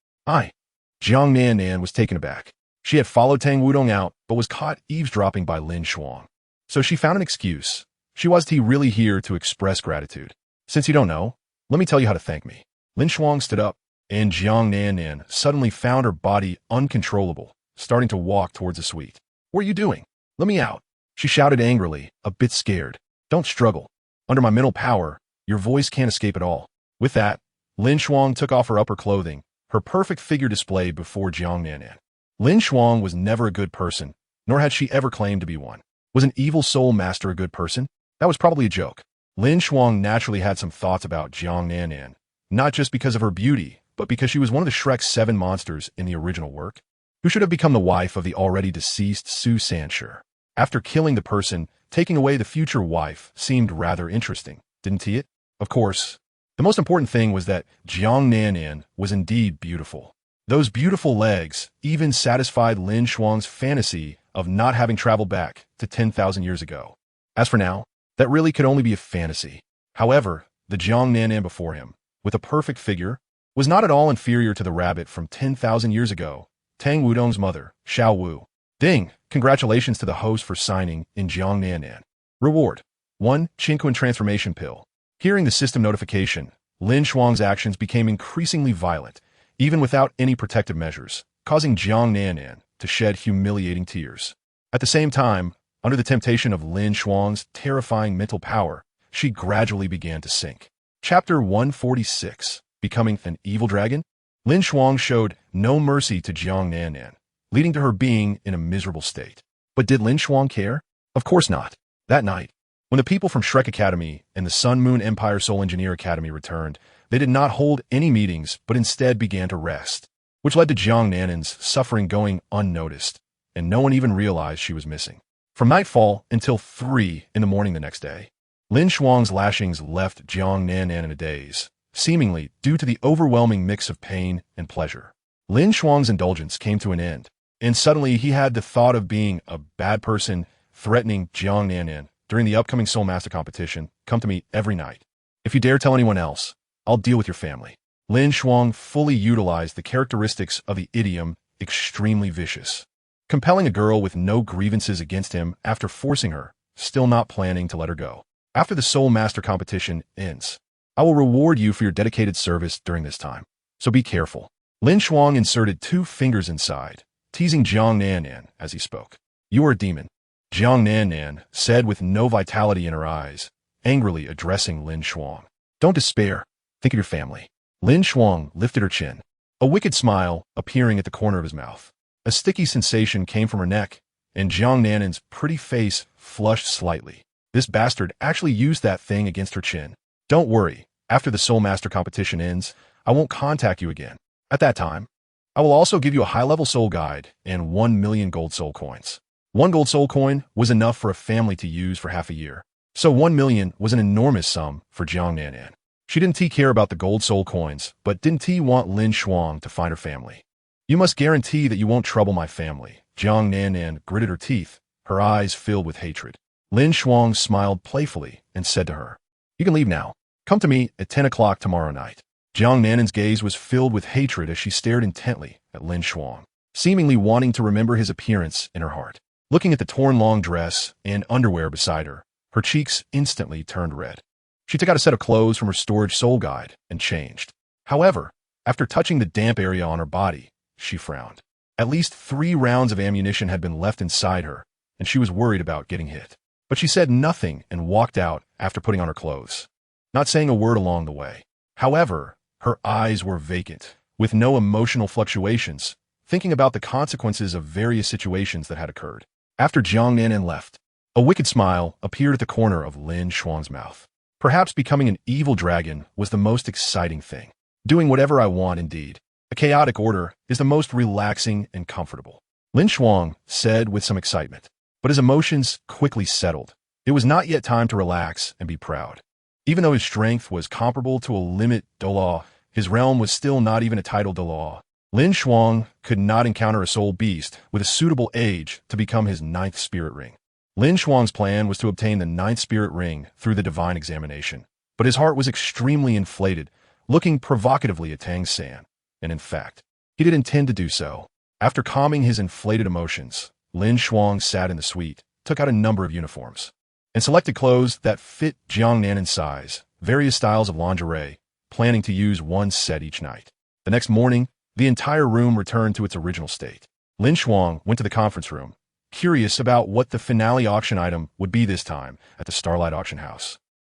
Speaker 1: Jiang Nan was taken aback. She had followed Tang Wudong out, but was caught eavesdropping by LinShuang. So she found an excuse. She wasn't really here to express gratitude. Since you don't know, let me tell you how to thank me. LinShuang stood up, and Jiang Nan suddenly found her body uncontrollable, starting to walk towards the suite. What are you doing? Let me out. She shouted angrily, a bit scared. Don't struggle. Under my mental power, your voice can't escape at all. With that, LinShuang took off her upper clothing, her perfect figure displayed before Jiang Nan. LinShuang was never a good person, nor had she ever claimed to be one. Was an evil soul master a good person? That was probably a joke. LinShuang naturally had some thoughts about Jiang Nan, not just because of her beauty, but because she was one of the Shrek's 7 monsters in the original work, who should have become the wife of the already deceased Su Sanshur. After killing the person, taking away the future wife seemed rather interesting, didn't it? Of course. The most important thing was that Jiang Nan was indeed beautiful. Those beautiful legs even satisfied LinShuang's fantasy of not having traveled back to 10,000 years ago. As for now, that really could only be a fantasy. However, the Jiang Nan before him, with a perfect figure, was not at all inferior to the rabbit from 10,000 years ago, Tang Wudong's mother, Xiao Wu. Ding! Congratulations to the host for signing in Jiang Nan. Reward: 1 Qingquan Transformation Pill. Hearing the system notification, LinShuang's actions became increasingly violent, even without any protective measures, causing Jiang Nan to shed humiliating tears. At the same time, under the temptation of LinShuang's terrifying mental power, she gradually began to sink. Chapter 146, Becoming an Evil Dragon? LinShuang showed no mercy to Jiang Nan, leading to her being in a miserable state. But did LinShuang care? Of course not. That night, when the people from Shrek Academy and the Sun Moon Empire Soul Engineer Academy returned, they did not hold any meetings, but instead began to rest, which led to Jiang Nan's suffering going unnoticed, and no one even realized she was missing. From nightfall until 3 in the morning the next day, LinShuang's lashings left Jiang Nan in a daze, seemingly due to the overwhelming mix of pain and pleasure. LinShuang's indulgence came to an end, and suddenly he had the thought of being a bad person threatening Jiang Nan during the upcoming Soul Master competition. Come to me every night. If you dare tell anyone else, I'll deal with your family. LinShuang fully utilized the characteristics of the idiom extremely vicious, compelling a girl with no grievances against him after forcing her, still not planning to let her go. After the Soul Master competition ends, I will reward you for your dedicated service during this time, so be careful. LinShuang inserted 2 fingers inside, teasing Jiang Nan as he spoke. You are a demon, Jiang Nan said with no vitality in her eyes, angrily addressing LinShuang. Don't despair. Think of your family. LinShuang lifted her chin, a wicked smile appearing at the corner of his mouth. A sticky sensation came from her neck, and Jiang Nan's pretty face flushed slightly. This bastard actually used that thing against her chin. Don't worry, after the Soul Master competition ends, I won't contact you again. At that time, I will also give you a high-level soul guide and 1 million gold soul coins. 1 gold soul coin was enough for a family to use for half a year, so 1 million was an enormous sum for Jiang Nan. She didn't care about the gold soul coins, but didn't want LinShuang to find her family. You must guarantee that you won't trouble my family. Jiang Nan gritted her teeth, her eyes filled with hatred. LinShuang smiled playfully and said to her, You can leave now. Come to me at 10 o'clock tomorrow night. Jiang Nan's gaze was filled with hatred as she stared intently at LinShuang, seemingly wanting to remember his appearance in her heart. Looking at the torn long dress and underwear beside her, her cheeks instantly turned red. She took out a set of clothes from her storage soul guide and changed. However, after touching the damp area on her body, she frowned. At least 3 rounds of ammunition had been left inside her, and she was worried about getting hit. But she said nothing and walked out after putting on her clothes, not saying a word along the way. However, her eyes were vacant, with no emotional fluctuations, thinking about the consequences of various situations that had occurred. After Jiang Nanan left, a wicked smile appeared at the corner of LinShuang's mouth. Perhaps becoming an evil dragon was the most exciting thing. Doing whatever I want, indeed. A chaotic order is the most relaxing and comfortable. LinShuang said with some excitement, but his emotions quickly settled. It was not yet time to relax and be proud. Even though his strength was comparable to a limit Douluo, his realm was still not even a title Douluo. LinShuang could not encounter a soul beast with a suitable age to become his 9th spirit ring. LinShuang's plan was to obtain the 9th spirit ring through the divine examination, but his heart was extremely inflated, looking provocatively at Tang San, and in fact, he did intend to do so. After calming his inflated emotions, LinShuang sat in the suite, took out a number of uniforms, and selected clothes that fit Jiang Nanan's size, various styles of lingerie, planning to use one set each night. The next morning, the entire room returned to its original state. LinShuang went to the conference room, curious about what the finale auction item would be this time at the Starlight Auction House.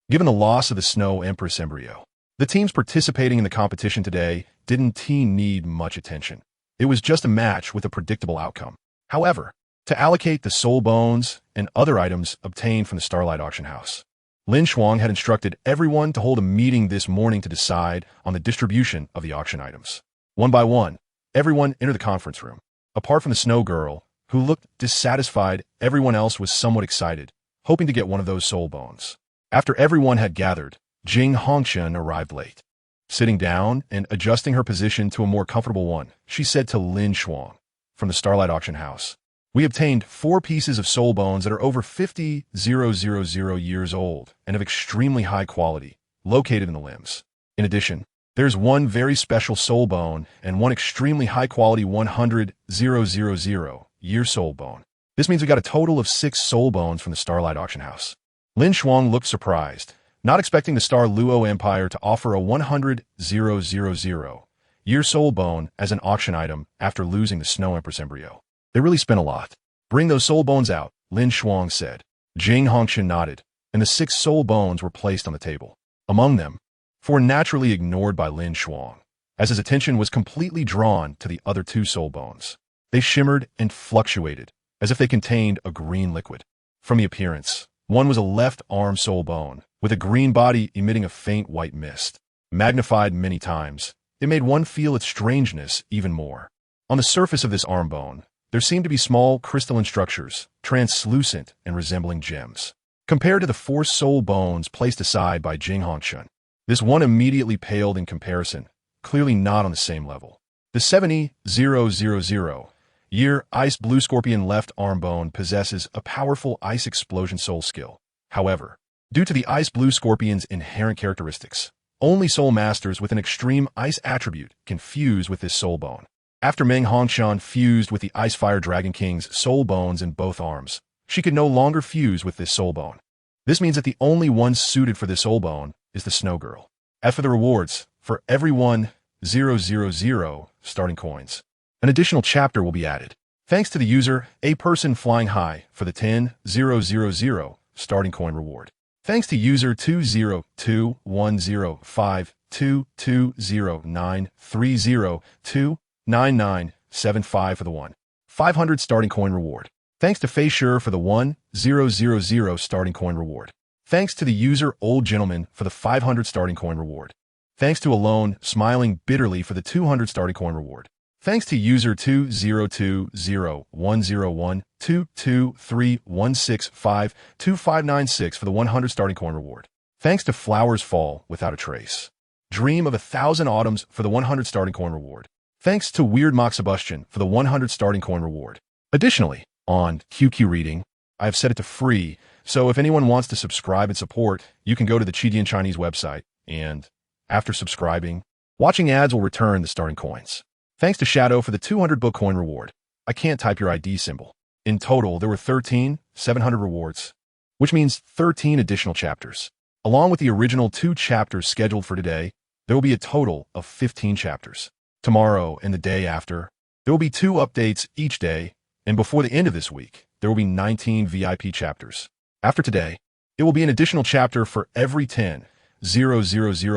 Speaker 1: Given the loss of the Snow Empress embryo, the teams participating in the competition today didn't need much attention. It was just a match with a predictable outcome. However, to allocate the soul bones and other items obtained from the Starlight Auction House, LinShuang had instructed everyone to hold a meeting this morning to decide on the distribution of the auction items. One by one, everyone entered the conference room. Apart from the Snow Girl, who looked dissatisfied, everyone else was somewhat excited, hoping to get one of those soul bones. After everyone had gathered, Jing Hongshan arrived late. Sitting down and adjusting her position to a more comfortable one, she said to LinShuang from the Starlight Auction House, "We obtained 4 pieces of soul bones that are over 50,000 years old and of extremely high quality, located in the limbs. In addition, there's one very special soul bone and one extremely high-quality 100,000 year soul bone. This means we got a total of 6 soul bones from the Starlight Auction House." LinShuang looked surprised, not expecting the Star Luo Empire to offer a 100,000 year soul bone as an auction item after losing the Snow Empress embryo. They really spent a lot. "Bring those soul bones out," LinShuang said. Jing Hongshan nodded, and the 6 soul bones were placed on the table. Among them, 4 naturally ignored by LinShuang, as his attention was completely drawn to the other 2 soul bones. They shimmered and fluctuated, as if they contained a green liquid. From the appearance, one was a left arm soul bone, with a green body emitting a faint white mist. Magnified many times, it made one feel its strangeness even more. On the surface of this arm bone, there seemed to be small crystalline structures, translucent and resembling gems. Compared to the 4 soul bones placed aside by Jing Hongshan, this one immediately paled in comparison, clearly not on the same level. The 70,000 year Ice Blue Scorpion left arm bone possesses a powerful Ice Explosion soul skill. However, due to the Ice Blue Scorpion's inherent characteristics, only soul masters with an extreme ice attribute can fuse with this soul bone. After Meng Hongshan fused with the Ice Fire Dragon King's soul bones in both arms, she could no longer fuse with this soul bone. This means that the only one suited for this soul bone is the Snow Girl. As for the rewards, for every 1,000 starting coins, an additional chapter will be added. Thanks to the user, A Person Flying High for the 10,000 starting coin reward. Thanks to user 20210522093029975 for the 1,500 starting coin reward. Thanks to Fei Shi for the 1,000 starting coin reward. Thanks to the user Old Gentleman for the 500 starting coin reward. Thanks to Alone Smiling Bitterly for the 200 starting coin reward. Thanks to user 20201012231652596 for the 100 starting coin reward. Thanks to Flowers Fall Without a Trace. Dream of 1,000 Autumns for the 100 starting coin reward. Thanks to Weird Mock Sebastian for the 100 starting coin reward. Additionally, on QQ Reading, I have set it to free, so if anyone wants to subscribe and support, you can go to the Chidian Chinese website, and after subscribing, watching ads will return the starting coins. Thanks to Shadow for the 200 book coin reward. I can't type your ID symbol. In total, there were 13,700 rewards, which means 13 additional chapters. Along with the original 2 chapters scheduled for today, there will be a total of 15 chapters. Tomorrow and the day after, there will be 2 updates each day, and before the end of this week, there will be 19 VIP chapters. After today, it will be an additional chapter for every 10,000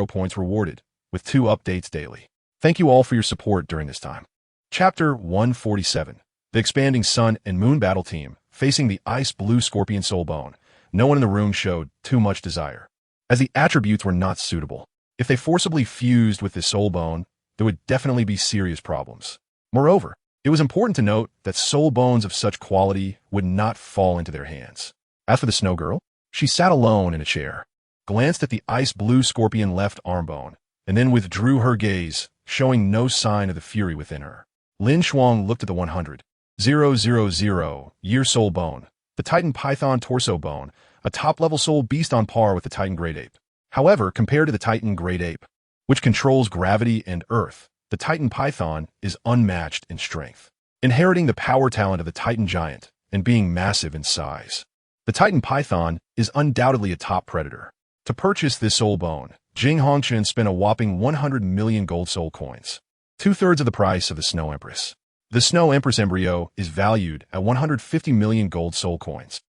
Speaker 1: points rewarded, with 2 updates daily. Thank you all for your support during this time. Chapter 147. The expanding Sun and Moon battle team, facing the ice-blue scorpion soul bone. No one in the room showed too much desire, as the attributes were not suitable. If they forcibly fused with this soul bone, there would definitely be serious problems. Moreover, it was important to note that soul bones of such quality would not fall into their hands. As for the snow girl, she sat alone in a chair, glanced at the ice-blue scorpion left arm bone, and then withdrew her gaze, showing no sign of the fury within her. LinShuang looked at the 100,000-year soul bone, the Titan Python torso bone, a top-level soul beast on par with the Titan Great Ape. However, compared to the Titan Great Ape, which controls gravity and earth, the Titan Python is unmatched in strength, inheriting the power talent of the Titan Giant and being massive in size. The Titan Python is undoubtedly a top predator. To purchase this soul bone, Jing Hongchen spent a whopping 100 million gold soul coins, 2/3 of the price of the Snow Empress. The Snow Empress embryo is valued at 150 million gold soul coins.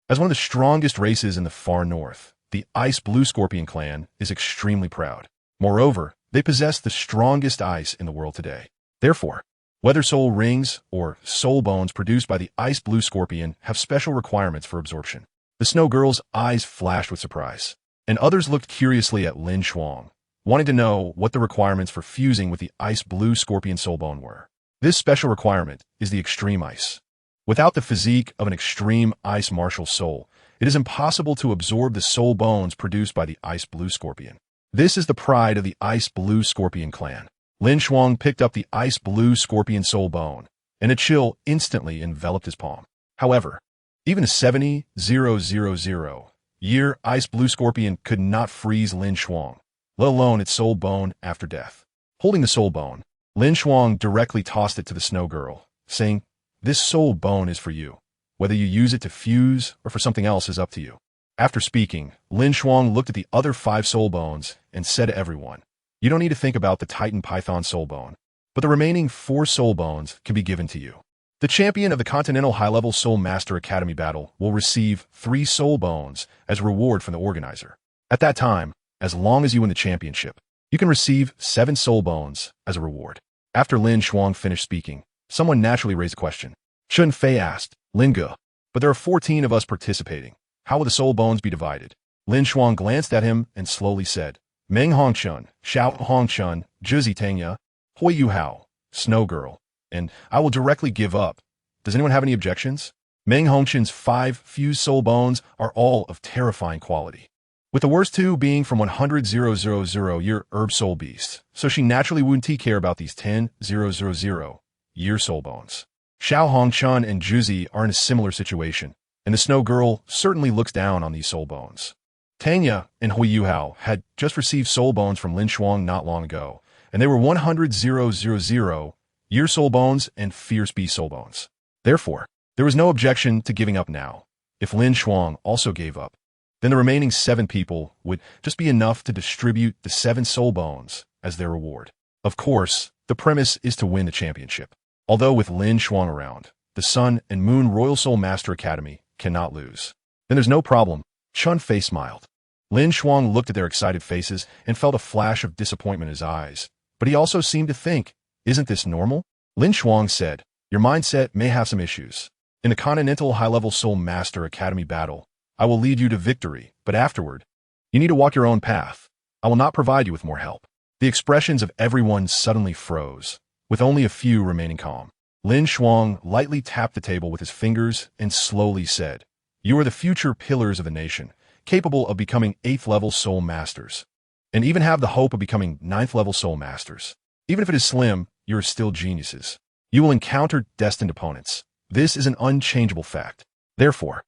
Speaker 1: As one of the strongest races in the far north, the Ice Blue Scorpion clan is extremely proud. Moreover, they possess the strongest ice in the world today. Therefore, whether soul rings or soul bones produced by the Ice Blue Scorpion have special requirements for absorption. The Snow Girl's eyes flashed with surprise, and others looked curiously at LinShuang, wanting to know what the requirements for fusing with the Ice Blue Scorpion soul bone were. This special requirement is the extreme ice. Without the physique of an extreme ice martial soul, it is impossible to absorb the soul bones produced by the Ice Blue Scorpion. This is the pride of the Ice Blue Scorpion clan. LinShuang picked up the Ice Blue Scorpion soul bone, and a chill instantly enveloped his palm. However, even a 70,000-year Ice Blue Scorpion could not freeze LinShuang, let alone its soul bone after death. Holding the soul bone, LinShuang directly tossed it to the Snow Girl, saying, "This soul bone is for you. Whether you use it to fuse or for something else is up to you." After speaking, LinShuang looked at the other 5 soul bones and said to everyone, "You don't need to think about the Titan Python soul bone, but the remaining 4 soul bones can be given to you. The champion of the Continental High-Level Soul Master Academy battle will receive 3 soul bones as reward from the organizer. At that time, as long as you win the championship, you can receive 7 soul bones as a reward." After LinShuang finished speaking, someone naturally raised a question. Chun Fei asked, "Linge, but there are 14 of us participating. How will the soul bones be divided?" LinShuang glanced at him and slowly said, "Meng Hongchun, Xiao Hongchun, Zhizi Tangya, Hui Yuhao, Snow Girl, and I will directly give up. Does anyone have any objections?" Meng Hongchun's 5 fused soul bones are all of terrifying quality, with the worst 2 being from 100,000-year herb soul beasts, so she naturally wouldn't care about these 10,000-year soul bones. Xiao Hongchun and Zhizi are in a similar situation, and the Snow Girl certainly looks down on these soul bones. Tanya and Hui Yuhao had just received soul bones from LinShuang not long ago, and they were 100,000-year soul bones and fierce beast soul bones. Therefore, there was no objection to giving up now. If LinShuang also gave up, then the remaining 7 people would just be enough to distribute the 7 soul bones as their reward. Of course, the premise is to win the championship. Although with LinShuang around, the Sun and Moon Royal Soul Master Academy cannot lose. Then there's no problem. Chun Fei smiled. LinShuang looked at their excited faces and felt a flash of disappointment in his eyes. But he also seemed to think, "Isn't this normal?" LinShuang said, "Your mindset may have some issues. In the Continental High-Level Soul Master Academy battle, I will lead you to victory, but afterward, you need to walk your own path. I will not provide you with more help." The expressions of everyone suddenly froze, with only a few remaining calm. LinShuang lightly tapped the table with his fingers and slowly said, "You are the future pillars of the nation, capable of becoming 8th-level soul masters, and even have the hope of becoming 9th-level soul masters. Even if it is slim, you are still geniuses. You will encounter destined opponents. This is an unchangeable fact. Therefore,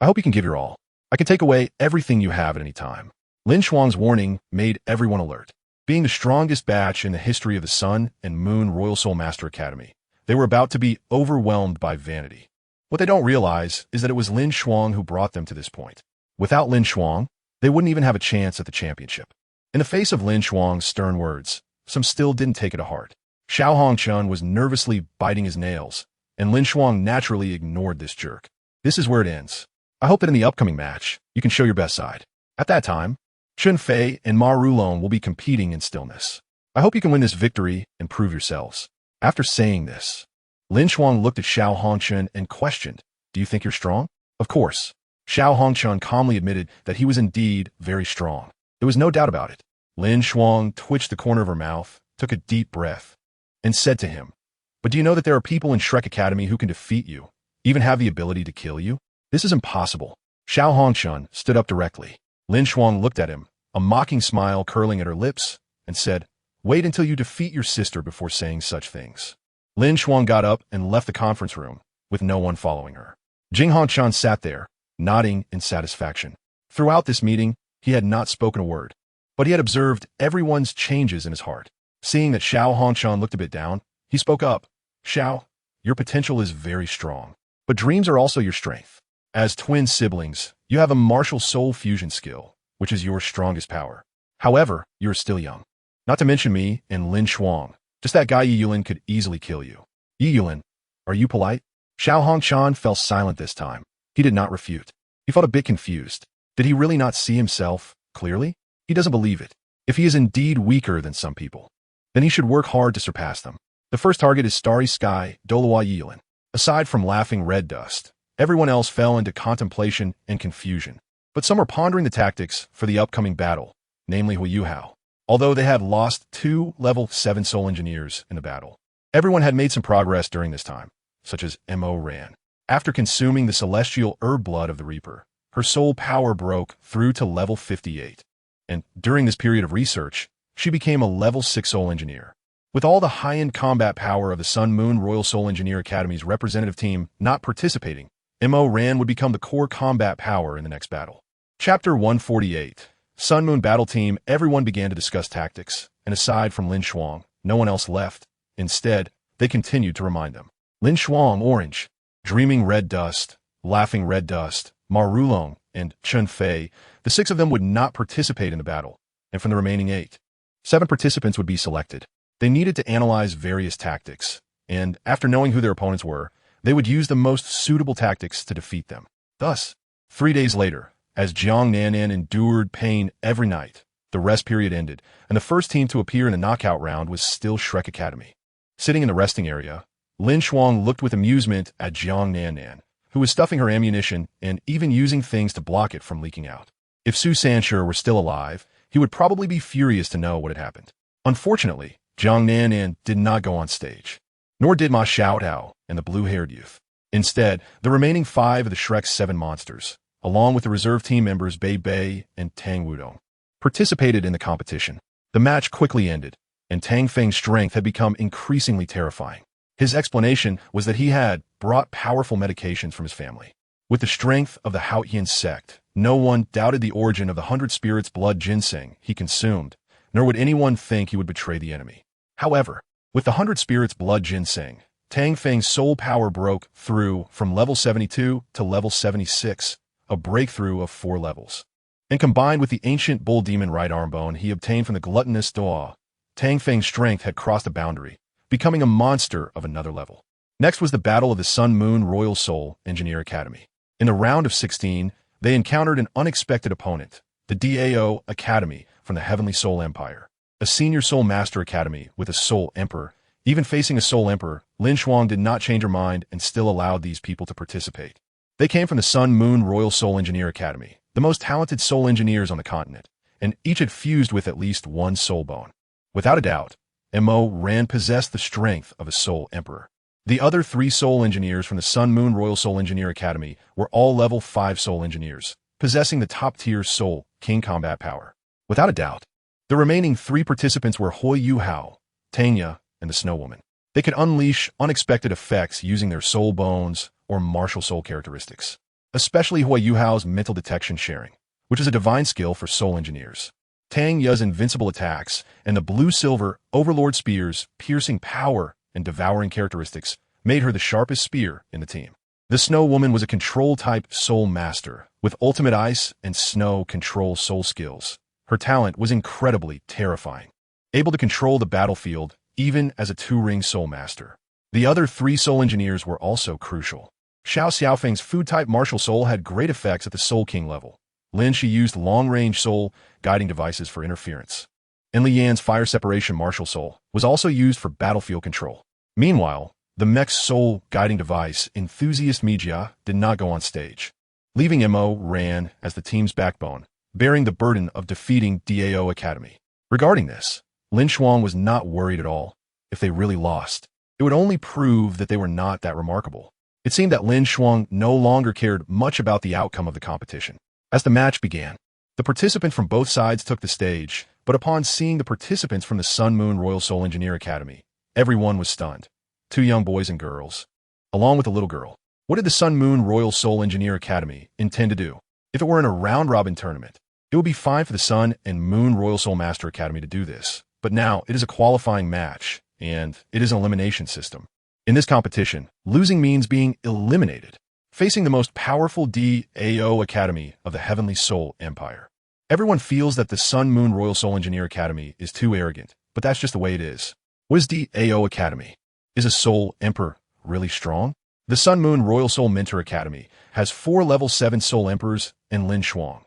Speaker 1: I hope you can give your all. I can take away everything you have at any time." LinShuang's warning made everyone alert. Being the strongest batch in the history of the Sun and Moon Royal Soul Master Academy, they were about to be overwhelmed by vanity. What they don't realize is that it was LinShuang who brought them to this point. Without LinShuang, they wouldn't even have a chance at the championship. In the face of LinShuang's stern words, some still didn't take it to heart. Xiao Hongchun was nervously biting his nails, and LinShuang naturally ignored this jerk. This is where it ends. I hope that in the upcoming match, you can show your best side. At that time, Chun Fei and Ma Rulong will be competing in stillness. I hope you can win this victory and prove yourselves. After saying this, LinShuang looked at Xiao Hongchen and questioned, "Do you think you're strong?" Of course. Xiao Hongchen calmly admitted that he was indeed very strong. There was no doubt about it. LinShuang twitched the corner of her mouth, took a deep breath, and said to him, "But do you know that there are people in Shrek Academy who can defeat you, even have the ability to kill you? This is impossible." Xiao Hongchen stood up directly. LinShuang looked at him, a mocking smile curling at her lips, and said, "Wait until you defeat your sister before saying such things." LinShuang got up and left the conference room, with no one following her. Jing Hongchen sat there, nodding in satisfaction. Throughout this meeting, he had not spoken a word, but he had observed everyone's changes in his heart. Seeing that Xiao Hongchen looked a bit down, he spoke up. "Xiao, your potential is very strong, but dreams are also your strength. As twin siblings, you have a martial soul fusion skill, which is your strongest power. However, you are still young. Not to mention me and LinShuang. Just that guy DaiYueheng could easily kill you. DaiYueheng, are you polite?" Xiao Hongchen fell silent this time. He did not refute. He felt a bit confused. Did he really not see himself clearly? He doesn't believe it. If he is indeed weaker than some people, then he should work hard to surpass them. The first target is Starry Sky Douluo Ding. Aside from laughing red dust, everyone else fell into contemplation and confusion. But some were pondering the tactics for the upcoming battle, namely DaiYueheng. Although they had lost 2 level 7 soul engineers in the battle, everyone had made some progress during this time, such as Mo Ran. After consuming the celestial herb blood of the Reaper, her soul power broke through to level 58. And during this period of research, she became a level 6 soul engineer. With all the high-end combat power of the Sun Moon Royal Soul Engineer Academy's representative team not participating, Mo Ran would become the core combat power in the next battle. Chapter 148. Sun Moon Battle Team. Everyone began to discuss tactics, and aside from LinShuang, no one else left. Instead, they continued to remind them. LinShuang, orange. Dreaming red dust, laughing red dust, Marulong, and Chun Fei, the 6 of them would not participate in the battle, and from the remaining 8, 7 participants would be selected. They needed to analyze various tactics, and after knowing who their opponents were, they would use the most suitable tactics to defeat them. Thus, 3 days later, as Jiang Nanan endured pain every night, the rest period ended, and the first team to appear in the knockout round was still Shrek Academy. Sitting in the resting area, LinShuang looked with amusement at Jiang Nanan, who was stuffing her ammunition and even using things to block it from leaking out. If Su Sanshur were still alive, he would probably be furious to know what had happened. Unfortunately, Jiang Nanan did not go on stage, nor did Ma Xiaotao and the blue-haired youth. Instead, the remaining 5 of the Shrek's 7 monsters, along with the reserve team members Bei Bei and Tang Wudong, participated in the competition. The match quickly ended, and Tang Feng's strength had become increasingly terrifying. His explanation was that he had brought powerful medications from his family. With the strength of the Haotian sect, no one doubted the origin of the 100 spirits blood ginseng he consumed, nor would anyone think he would betray the enemy. However, with the 100 spirits blood ginseng, Tang Feng's soul power broke through from level 72 to level 76, a breakthrough of 4 levels. And combined with the ancient bull demon right arm bone he obtained from the gluttonous Doa, Tang Feng's strength had crossed a boundary, becoming a monster of another level. Next was the battle of the Sun Moon Royal Soul Engineer Academy. In the round of 16, they encountered an unexpected opponent, the DAO Academy from the Heavenly Soul Empire, a senior soul master academy with a soul emperor. Even facing a soul emperor, LinShuang did not change her mind and still allowed these people to participate. They came from the Sun Moon Royal Soul Engineer Academy, the most talented soul engineers on the continent, and each had fused with at least 1 soul bone. Without a doubt, Mo Ran possessed the strength of a soul emperor. The other 3 soul engineers from the Sun Moon Royal Soul Engineer Academy were all level 5 soul engineers, possessing the top-tier soul king combat power. Without a doubt, the remaining 3 participants were DaiYueheng, Tanya, and the Snow Woman. They could unleash unexpected effects using their soul bones or martial soul characteristics, especially DaiYueheng's mental detection sharing, which is a divine skill for soul engineers. Tang Ye's invincible attacks and the blue-silver Overlord Spear's piercing power and devouring characteristics made her the sharpest spear in the team. The Snow Woman was a control-type soul master with ultimate ice and snow control soul skills. Her talent was incredibly terrifying, able to control the battlefield even as a 2-ring soul master. The other 3 soul engineers were also crucial. Xiao Xiaofeng's food-type martial soul had great effects at the Soul King level. Lin Shi used long-range soul guiding devices for interference. And Li Yan's fire separation martial soul was also used for battlefield control. Meanwhile, the mech's sole guiding device, enthusiast Mijia, did not go on stage. Leaving Mo ran as the team's backbone, bearing the burden of defeating DAO Academy. Regarding this, LinShuang was not worried at all. If they really lost, it would only prove that they were not that remarkable. It seemed that LinShuang no longer cared much about the outcome of the competition. As the match began, the participants from both sides took the stage, but upon seeing the participants from the Sun Moon Royal Soul Engineer Academy, everyone was stunned. 2 young boys and girls, along with a little girl. What did the Sun Moon Royal Soul Engineer Academy intend to do? If it were in a round-robin tournament, it would be fine for the Sun and Moon Royal Soul Master Academy to do this. But now it is a qualifying match, and it is an elimination system. In this competition, losing means being eliminated, facing the most powerful DAO Academy of the Heavenly Soul Empire. Everyone feels that the Sun Moon Royal Soul Engineer Academy is too arrogant, but that's just the way it is. What is DAO Academy? Is a Soul Emperor really strong? The Sun Moon Royal Soul Mentor Academy has 4 level 7 Soul Emperors and LinShuang,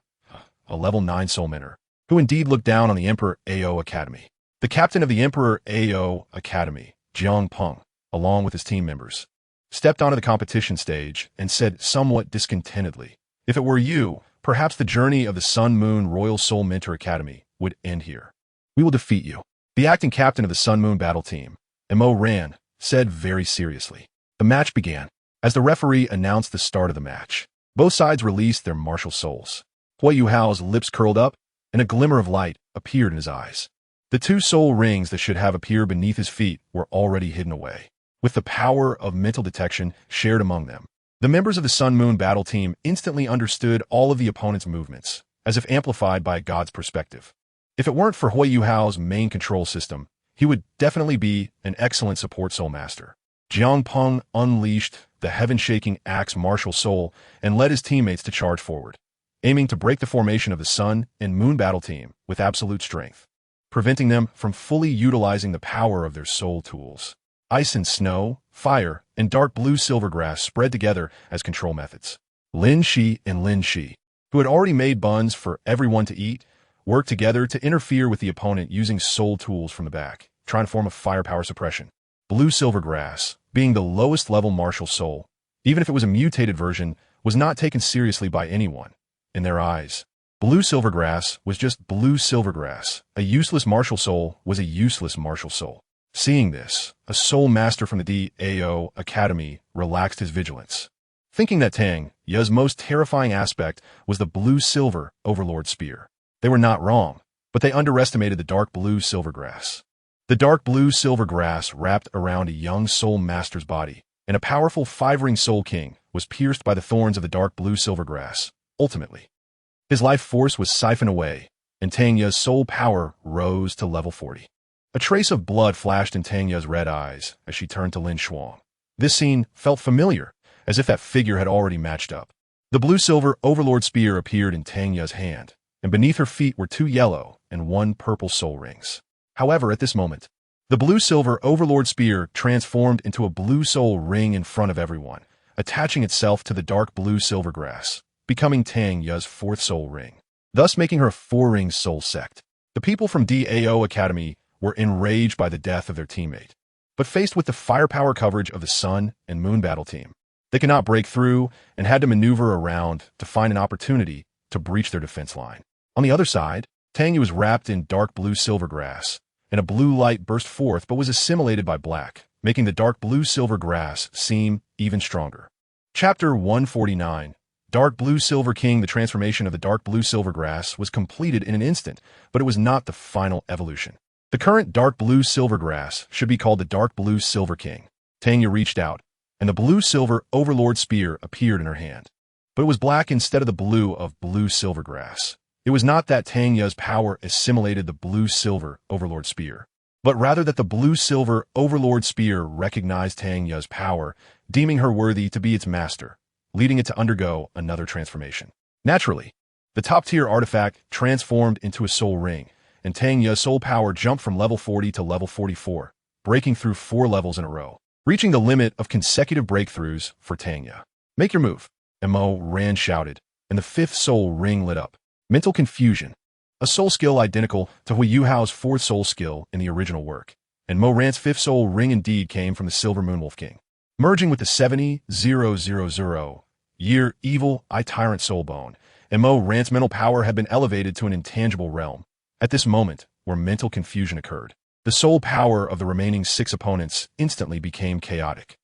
Speaker 1: a level 9 Soul Mentor, who indeed looked down on the Emperor AO Academy. The captain of the Emperor AO Academy, Jiang Peng, along with his team members, stepped onto the competition stage and said somewhat discontentedly, "If it were you, perhaps the journey of the Sun Moon Royal Soul Mentor Academy would end here. We will defeat you." The acting captain of the Sun Moon battle team, Mo Ran, said very seriously. The match began. As the referee announced the start of the match, both sides released their martial souls. DaiYueheng's lips curled up, and a glimmer of light appeared in his eyes. The 2 soul rings that should have appeared beneath his feet were already hidden away, with the power of mental detection shared among them. The members of the Sun Moon battle team instantly understood all of the opponent's movements, as if amplified by God's perspective. If it weren't for DaiYueheng's main control system, he would definitely be an excellent support soul master. Jiang Peng unleashed the heaven-shaking axe martial soul and led his teammates to charge forward, aiming to break the formation of the Sun and Moon battle team with absolute strength, preventing them from fully utilizing the power of their soul tools. Ice and snow, fire, and dark blue silver grass spread together as control methods. Lin Shi and Lin Shi, who had already made buns for everyone to eat, worked together to interfere with the opponent using soul tools from the back, trying to form a firepower suppression. Blue silver grass, being the lowest level martial soul, even if it was a mutated version, was not taken seriously by anyone. In their eyes, blue silver grass was just blue silver grass. A useless martial soul was a useless martial soul. Seeing this, a soul master from the DAO Academy relaxed his vigilance, thinking that Tang Ye's most terrifying aspect was the blue-silver Overlord Spear. They were not wrong, but they underestimated the dark blue silver grass. The dark blue silver grass wrapped around a young soul master's body, and a powerful 5-ring soul king was pierced by the thorns of the dark blue silver grass. Ultimately, his life force was siphoned away, and Tang Ye's soul power rose to level 40. A trace of blood flashed in Tang Ye's red eyes as she turned to LinShuang. This scene felt familiar, as if that figure had already matched up. The blue-silver Overlord Spear appeared in Tang Ye's hand, and beneath her feet were 2 yellow and 1 purple soul rings. However, at this moment, the blue-silver Overlord Spear transformed into a blue soul ring in front of everyone, attaching itself to the dark blue silver grass, becoming Tang Ye's 4th soul ring, thus making her a 4-ring soul sect. The people from DAO Academy were enraged by the death of their teammate, but faced with the firepower coverage of the Sun and Moon battle team, they could not break through and had to maneuver around to find an opportunity to breach their defense line. On the other side, Tang Ye was wrapped in dark blue silver grass, and a blue light burst forth but was assimilated by black, making the dark blue silver grass seem even stronger. Chapter 149. Dark Blue Silver King. The transformation of the dark blue silver grass was completed in an instant, but it was not the final evolution. The current dark blue silver grass should be called the Dark Blue Silver King. Tang Ye reached out, and the blue-silver Overlord Spear appeared in her hand. But it was black instead of the blue of blue-silver grass. It was not that Tang Ye's power assimilated the blue-silver Overlord Spear, but rather that the blue-silver Overlord Spear recognized Tang Ye's power, deeming her worthy to be its master, leading it to undergo another transformation. Naturally, the top-tier artifact transformed into a soul ring, and Tang Ye's soul power jumped from level 40 to level 44, breaking through 4 levels in a row, reaching the limit of consecutive breakthroughs for Tang Ye. "Make your move," Mo Ran shouted, and the 5th soul ring lit up. Mental Confusion, a soul skill identical to DaiYueheng's 4th soul skill in the original work. and Mo Rant's fifth soul ring indeed came from the Silver Moonwolf King. Merging with the 70,000 year evil eye tyrant soul bone, and Mo Rant's mental power had been elevated to an intangible realm. At this moment, where mental confusion occurred, the soul power of the remaining 6 opponents instantly became chaotic.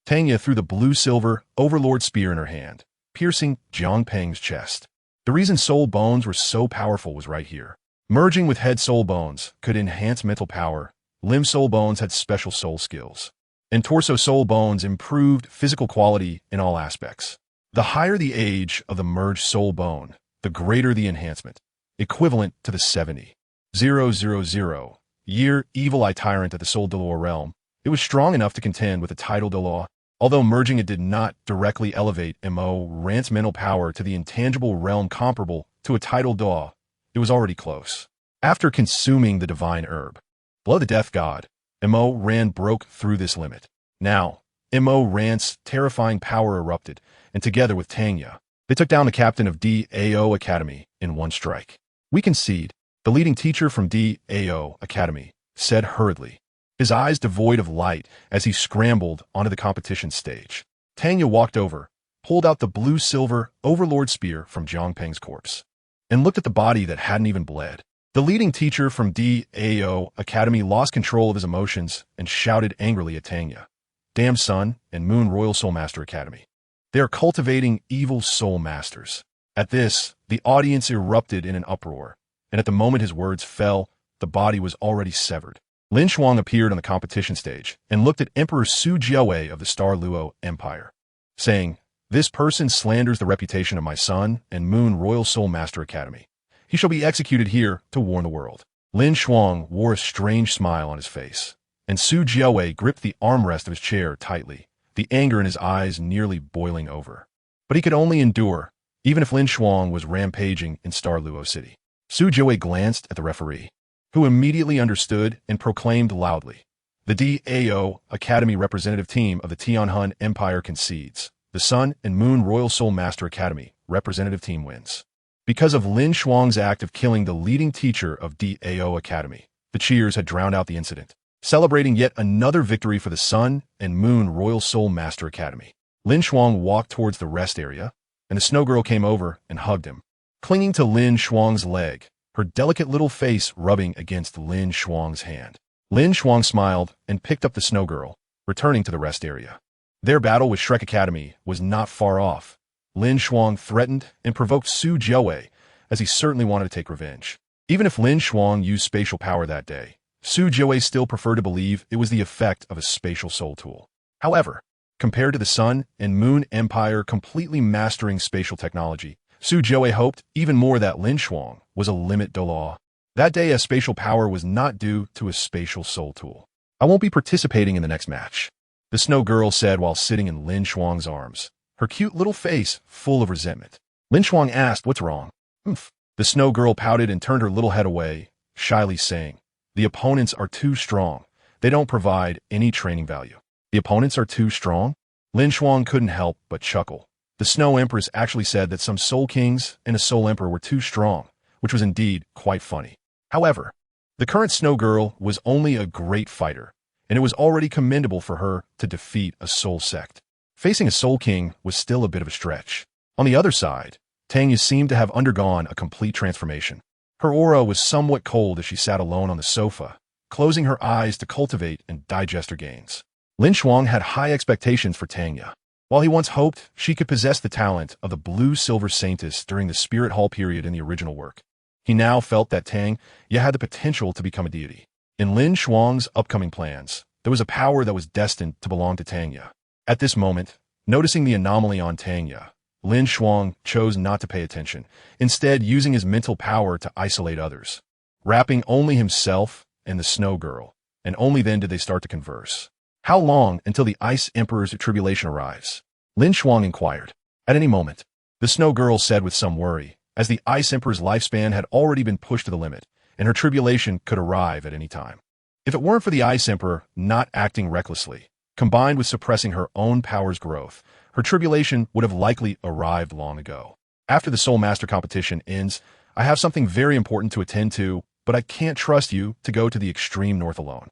Speaker 1: Tanya threw the blue-silver Overlord Spear in her hand, piercing Jiang Peng's chest. The reason soul bones were so powerful was right here. Merging with head soul bones could enhance mental power, limb soul bones had special soul skills, and torso soul bones improved physical quality in all aspects. The higher the age of the merged soul bone, the greater the enhancement, equivalent to the 70,000 year evil eye tyrant of the Soul Douluo realm. It was strong enough to contend with the title Douluo. Although merging it did not directly elevate Mo Rant's mental power to the intangible realm comparable to a title Douluo, it was already close. After consuming the divine herb, below the Death God, Mo Rant broke through this limit. Now, Mo Rant's terrifying power erupted, and together with Tanya, they took down the captain of DAO Academy in one strike. We concede, the leading teacher from DAO Academy said hurriedly, his eyes devoid of light as he scrambled onto the competition stage. Tanya walked over, pulled out the blue-silver Overlord Spear from Jiang Peng's corpse, and looked at the body that hadn't even bled. The leading teacher from DAO Academy lost control of his emotions and shouted angrily at Tanya. Damn Sun and Moon Royal Soul Master Academy. They are cultivating evil soul masters. At this, the audience erupted in an uproar, and at the moment his words fell, the body was already severed. LinShuang appeared on the competition stage and looked at Emperor Su Jiawei of the Star Luo Empire, saying, "This person slanders the reputation of my son and Moon Royal Soul Master Academy. He shall be executed here to warn the world." LinShuang wore a strange smile on his face, and Su Jiawei gripped the armrest of his chair tightly, the anger in his eyes nearly boiling over. But he could only endure, even if LinShuang was rampaging in Star Luo City. Su Jiawei glanced at the referee, who immediately understood and proclaimed loudly, "The DAO Academy representative team of the Tianhun Empire concedes. The Sun and Moon Royal Soul Master Academy representative team wins." Because of LinShuang's act of killing the leading teacher of DAO Academy, the cheers had drowned out the incident, celebrating yet another victory for the Sun and Moon Royal Soul Master Academy. LinShuang walked towards the rest area, and the snow girl came over and hugged him, clinging to LinShuang's leg, her delicate little face rubbing against LinShuang's hand. LinShuang smiled and picked up the snow girl, returning to the rest area. Their battle with Shrek Academy was not far off. LinShuang threatened and provoked Su Jiawei, as he certainly wanted to take revenge. Even if LinShuang used spatial power that day, Su Jiawei still preferred to believe it was the effect of a spatial soul tool. However, compared to the Sun and Moon Empire completely mastering spatial technology, Su Jiawei hoped even more that LinShuang was a limit Douluo. That day, a spatial power was not due to a spatial soul tool. "I won't be participating in the next match," the snow girl said while sitting in LinShuang's arms, her cute little face full of resentment. LinShuang asked, "What's wrong?" "Oomph." The snow girl pouted and turned her little head away, shyly saying, "The opponents are too strong. They don't provide any training value." "The opponents are too strong?" LinShuang couldn't help but chuckle. The Snow Empress actually said that some Soul Kings and a Soul Emperor were too strong, which was indeed quite funny. However, the current Snow Girl was only a great fighter, and it was already commendable for her to defeat a Soul Sect. Facing a Soul King was still a bit of a stretch. On the other side, Tanya seemed to have undergone a complete transformation. Her aura was somewhat cold as she sat alone on the sofa, closing her eyes to cultivate and digest her gains. LinShuang had high expectations for Tanya. While he once hoped she could possess the talent of the Blue-Silver Saintess during the Spirit Hall period in the original work, he now felt that Tanya had the potential to become a deity. In LinShuang's upcoming plans, there was a power that was destined to belong to Tanya. At this moment, noticing the anomaly on Tanya, LinShuang chose not to pay attention, instead using his mental power to isolate others, wrapping only himself and the Snow Girl, and only then did they start to converse. "How long until the Ice Emperor's tribulation arrives?" LinShuang inquired. "At any moment," the Snow Girl said with some worry, as the Ice Emperor's lifespan had already been pushed to the limit, and her tribulation could arrive at any time. If it weren't for the Ice Emperor not acting recklessly, combined with suppressing her own power's growth, her tribulation would have likely arrived long ago. "After the Soul Master competition ends, I have something very important to attend to, but I can't trust you to go to the extreme north alone."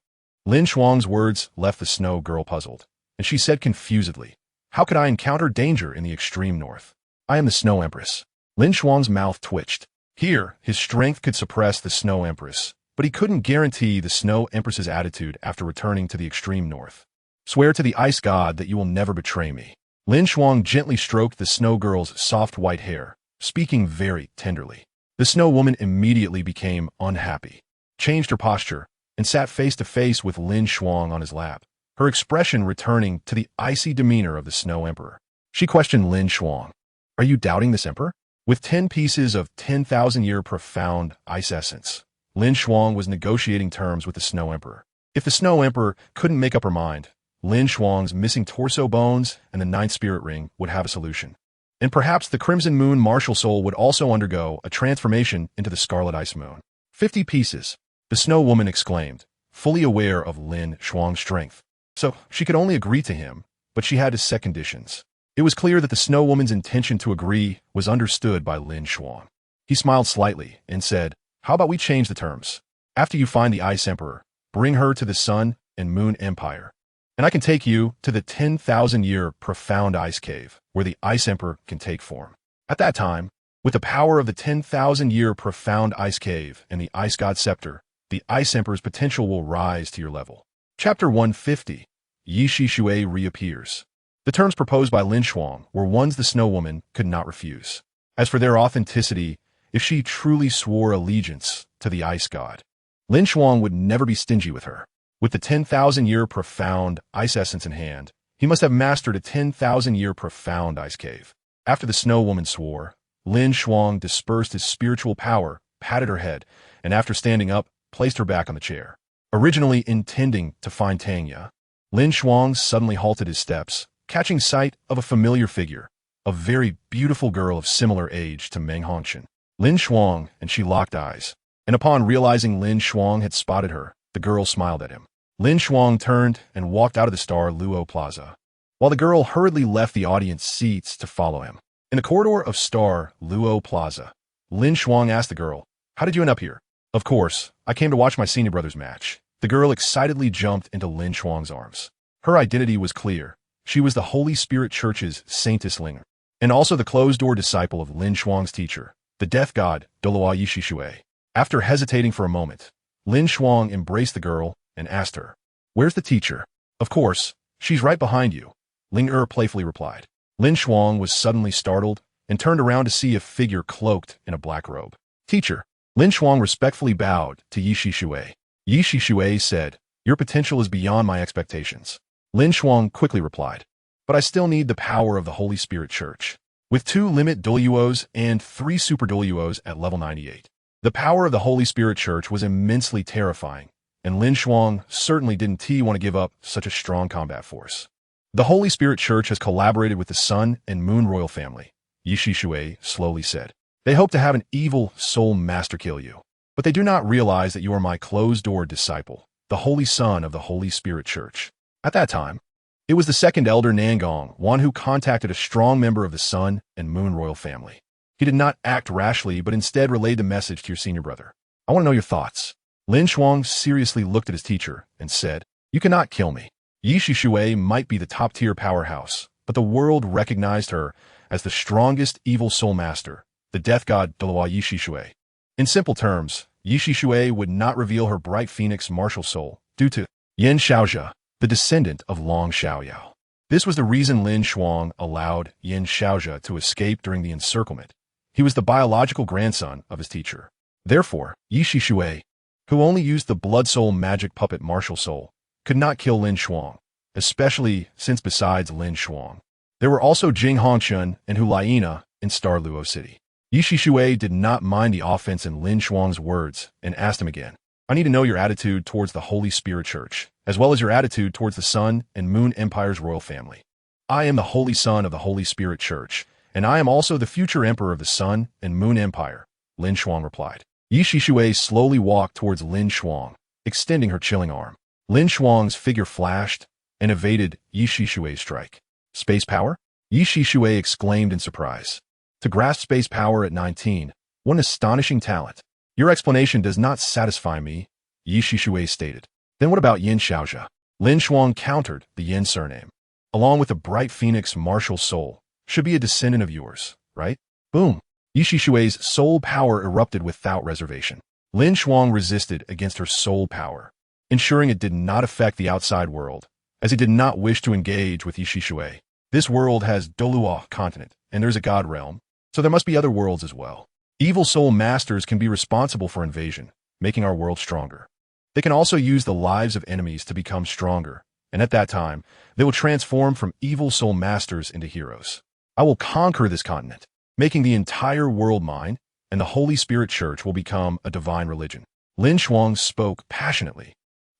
Speaker 1: LinShuang's words left the snow girl puzzled, and she said confusedly, "How could I encounter danger in the extreme north? I am the Snow Empress." LinShuang's mouth twitched. Here, his strength could suppress the Snow Empress, but he couldn't guarantee the Snow Empress's attitude after returning to the extreme north. "Swear to the ice god that you will never betray me." LinShuang gently stroked the snow girl's soft white hair, speaking very tenderly. The snow woman immediately became unhappy, changed her posture, and sat face to face with LinShuang on his lap, her expression returning to the icy demeanor of the Snow Emperor. She questioned LinShuang, "Are you doubting this emperor?" With 10 pieces of 10,000-year profound ice essence, LinShuang was negotiating terms with the Snow Emperor. If the Snow Emperor couldn't make up her mind, LinShuang's missing torso bones and the Ninth Spirit Ring would have a solution. And perhaps the Crimson Moon martial soul would also undergo a transformation into the Scarlet Ice Moon. 50 pieces, the Snow Woman exclaimed, fully aware of LinShuang's strength. So she could only agree to him, but she had to set conditions. It was clear that the Snow Woman's intention to agree was understood by LinShuang. He smiled slightly and said, "How about we change the terms? After you find the Ice Emperor, bring her to the Sun and Moon Empire, and I can take you to the 10,000-year profound ice cave, where the Ice Emperor can take form. At that time, with the power of the 10,000-year profound ice cave and the Ice God Scepter, the Ice Emperor's potential will rise to your level." Chapter 150, Ye Xishui reappears. The terms proposed by LinShuang were ones the Snow Woman could not refuse. As for their authenticity, if she truly swore allegiance to the Ice God, LinShuang would never be stingy with her. With the 10,000-year profound ice essence in hand, he must have mastered a 10,000-year profound ice cave. After the Snow Woman swore, LinShuang dispersed his spiritual power, patted her head, and after standing up, placed her back on the chair. Originally intending to find Tanya, LinShuang suddenly halted his steps, catching sight of a familiar figure, a very beautiful girl of similar age to Meng Hongshan. LinShuang and she locked eyes, and upon realizing LinShuang had spotted her, the girl smiled at him. LinShuang turned and walked out of the Star Luo Plaza, while the girl hurriedly left the audience seats to follow him. In the corridor of Star Luo Plaza, LinShuang asked the girl, "How did you end up here?" "Of course, I came to watch my senior brother's match." The girl excitedly jumped into LinShuang's arms. Her identity was clear. She was the Holy Spirit Church's Saintess Linger, and also the closed-door disciple of LinShuang's teacher, the Death God Douluo Ye Xishui. After hesitating for a moment, LinShuang embraced the girl and asked her, "Where's the teacher?" "Of course, she's right behind you," Linger playfully replied. LinShuang was suddenly startled and turned around to see a figure cloaked in a black robe. "Teacher." LinShuang respectfully bowed to Ye Xishui. Ye Xishui said, "Your potential is beyond my expectations." LinShuang quickly replied, "But I still need the power of the Holy Spirit Church." With 2 limit Douluos and 3 super Douluos at level 98. The power of the Holy Spirit Church was immensely terrifying, and LinShuang certainly didn't want to give up such a strong combat force. "The Holy Spirit Church has collaborated with the Sun and Moon royal family," Ye Xishui slowly said. "They hope to have an evil soul master kill you, but they do not realize that you are my closed-door disciple, the Holy Son of the Holy Spirit Church." At that time, it was the second elder Nangong, one who contacted a strong member of the Sun and Moon royal family. He did not act rashly, but instead relayed the message to your senior brother. "I want to know your thoughts." LinShuang seriously looked at his teacher and said, "You cannot kill me." Ye Xishui might be the top-tier powerhouse, but the world recognized her as the strongest evil soul master, the Death God Douluo Ye Xishui. In simple terms, Ye Xishui would not reveal her bright phoenix martial soul due to Yan Shaozhe, the descendant of Long Xiaoyao. This was the reason LinShuang allowed Yan Shaozhe to escape during the encirclement. He was the biological grandson of his teacher. Therefore, Ye Xishui, who only used the blood soul magic puppet martial soul, could not kill LinShuang, especially since besides LinShuang, there were also Jing Hongchun and Hulaina in Star Luo City. Ye Xishui did not mind the offense in LinShuang's words and asked him again, "I need to know your attitude towards the Holy Spirit Church, as well as your attitude towards the Sun and Moon Empire's royal family." "I am the Holy Son of the Holy Spirit Church, and I am also the future Emperor of the Sun and Moon Empire," LinShuang replied. Ye Xishui slowly walked towards LinShuang, extending her chilling arm. LinShuang's figure flashed and evaded Ye Xishui's strike. "Space power?" Ye Xishui exclaimed in surprise. To grasp space power at 19, what an astonishing talent. "Your explanation does not satisfy me," Ye Xishui stated. Then what about Yin Xiaozhe? LinShuang countered the Yin surname. Along with the bright phoenix martial soul, should be a descendant of yours, right? Boom. Ye Xishui's soul power erupted without reservation. LinShuang resisted against her soul power, ensuring it did not affect the outside world, as he did not wish to engage with Ye Xishui. This world has Douluo Continent, and there's a god realm, so there must be other worlds as well. Evil soul masters can be responsible for invasion, making our world stronger. They can also use the lives of enemies to become stronger, and at that time, they will transform from evil soul masters into heroes. I will conquer this continent, making the entire world mine, and the Holy Spirit Church will become a divine religion. LinShuang spoke passionately.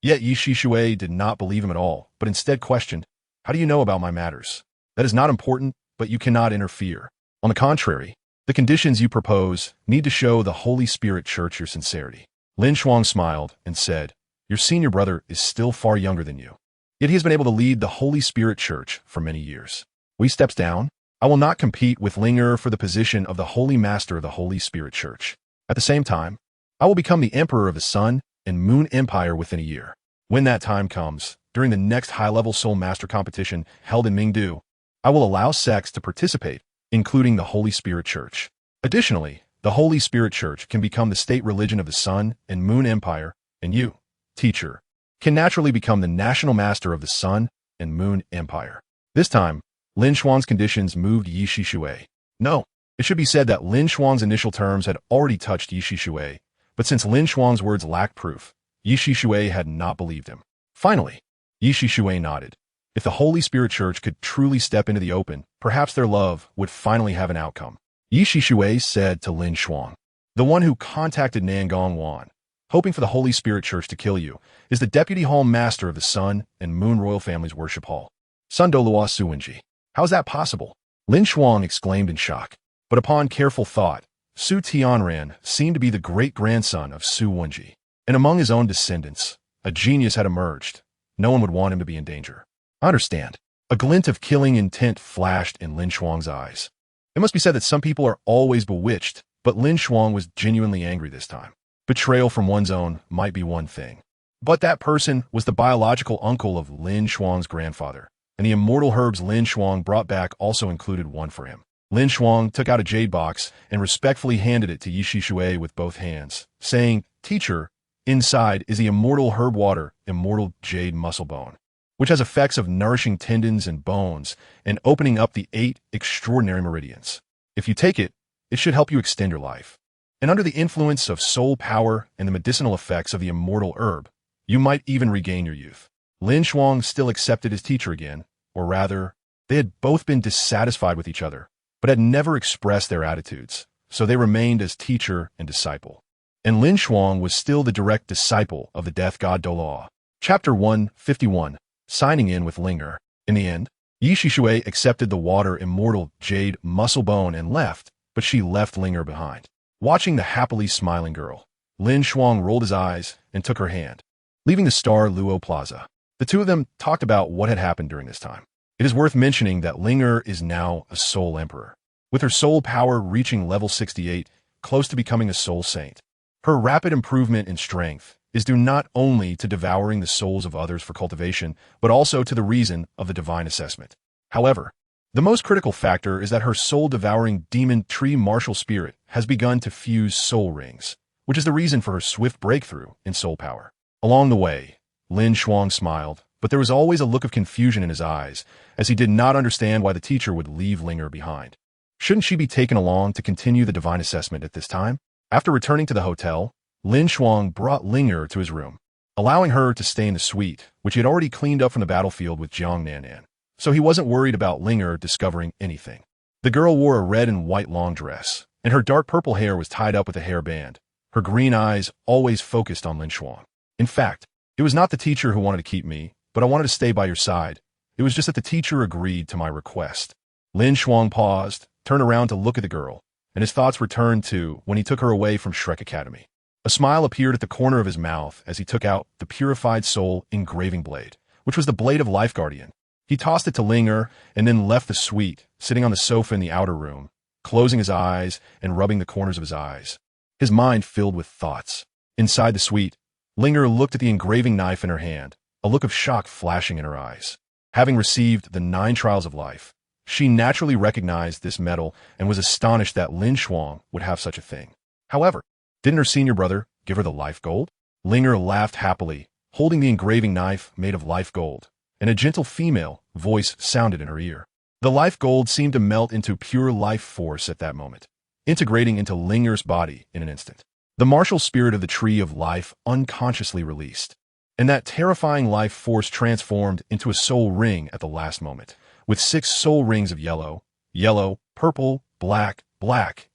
Speaker 1: Yet Ye Xishui did not believe him at all, but instead questioned, "How do you know about my matters? That is not important, but you cannot interfere. On the contrary, the conditions you propose need to show the Holy Spirit Church your sincerity." LinShuang smiled and said, "Your senior brother is still far younger than you. Yet he has been able to lead the Holy Spirit Church for many years. We steps down. I will not compete with Linger for the position of the Holy Master of the Holy Spirit Church. At the same time, I will become the Emperor of the Sun and Moon Empire within a year. When that time comes, during the next high-level Soul Master competition held in Mingdu, I will allow sects to participate, including the Holy Spirit Church. Additionally, the Holy Spirit Church can become the state religion of the Sun and Moon Empire, and you, teacher, can naturally become the national master of the Sun and Moon Empire." This time, LinShuang's conditions moved Ye Xishui. No, it should be said that LinShuang's initial terms had already touched Ye Xishui, but since LinShuang's words lacked proof, Ye Xishui had not believed him. Finally, Ye Xishui nodded. If the Holy Spirit Church could truly step into the open, perhaps their love would finally have an outcome. Ye Xishui said to LinShuang, "The one who contacted Nangong Wan, hoping for the Holy Spirit Church to kill you, is the Deputy Hall Master of the Sun and Moon Royal Family's Worship Hall, Sun Douluo Suwenji. How is that possible?" LinShuang exclaimed in shock. But upon careful thought, Su Tianran seemed to be the great-grandson of Su Wenji, and among his own descendants, a genius had emerged. No one would want him to be in danger. I understand. A glint of killing intent flashed in LinShuang's eyes. It must be said that some people are always bewitched, but LinShuang was genuinely angry this time. Betrayal from one's own might be one thing, but that person was the biological uncle of LinShuang's grandfather, and the immortal herbs LinShuang brought back also included one for him. LinShuang took out a jade box and respectfully handed it to Ye Xishui with both hands, saying, "Teacher, inside is the immortal herb water, immortal jade muscle bone, which has effects of nourishing tendons and bones and opening up the 8 extraordinary meridians. If you take it, it should help you extend your life. And under the influence of soul power and the medicinal effects of the immortal herb, you might even regain your youth." LinShuang still accepted his teacher again, or rather, they had both been dissatisfied with each other, but had never expressed their attitudes, so they remained as teacher and disciple. And LinShuang was still the direct disciple of the Death God Douluo. Chapter 151, Signing in with Linger. In the end, Ye Xishui accepted the water immortal jade muscle bone and left, but she left Linger behind. Watching the happily smiling girl, LinShuang rolled his eyes and took her hand. Leaving the Star Luo Plaza, the two of them talked about what had happened during this time. It is worth mentioning that Linger is now a soul emperor, with her soul power reaching level 68, close to becoming a soul saint. Her rapid improvement in strength is due not only to devouring the souls of others for cultivation, but also to the reason of the divine assessment. However, the most critical factor is that her soul-devouring demon tree martial spirit has begun to fuse soul rings, which is the reason for her swift breakthrough in soul power. Along the way, LinShuang smiled, but there was always a look of confusion in his eyes, as he did not understand why the teacher would leave Linger behind. Shouldn't she be taken along to continue the divine assessment at this time? After returning to the hotel, LinShuang brought Linger to his room, allowing her to stay in the suite, which he had already cleaned up from the battlefield with Jiang Nanan, so he wasn't worried about Linger discovering anything. The girl wore a red and white long dress, and her dark purple hair was tied up with a hairband, her green eyes always focused on LinShuang. In fact, it was not the teacher who wanted to keep me, but I wanted to stay by your side. It was just that the teacher agreed to my request. LinShuang paused, turned around to look at the girl, and his thoughts returned to when he took her away from Shrek Academy. A smile appeared at the corner of his mouth as he took out the Purified Soul engraving blade, which was the blade of Life Guardian. He tossed it to Linger and then left the suite, sitting on the sofa in the outer room, closing his eyes and rubbing the corners of his eyes. His mind filled with thoughts. Inside the suite, Linger looked at the engraving knife in her hand, a look of shock flashing in her eyes. Having received the 9 trials of life, she naturally recognized this metal and was astonished that LinShuang would have such a thing. However, didn't her senior brother give her the life gold? Linger laughed happily, holding the engraving knife made of life gold, and a gentle female voice sounded in her ear. The life gold seemed to melt into pure life force at that moment, integrating into Linger's body in an instant. The martial spirit of the tree of life unconsciously released, and that terrifying life force transformed into a soul ring at the last moment, with 6 soul rings of yellow, purple, black,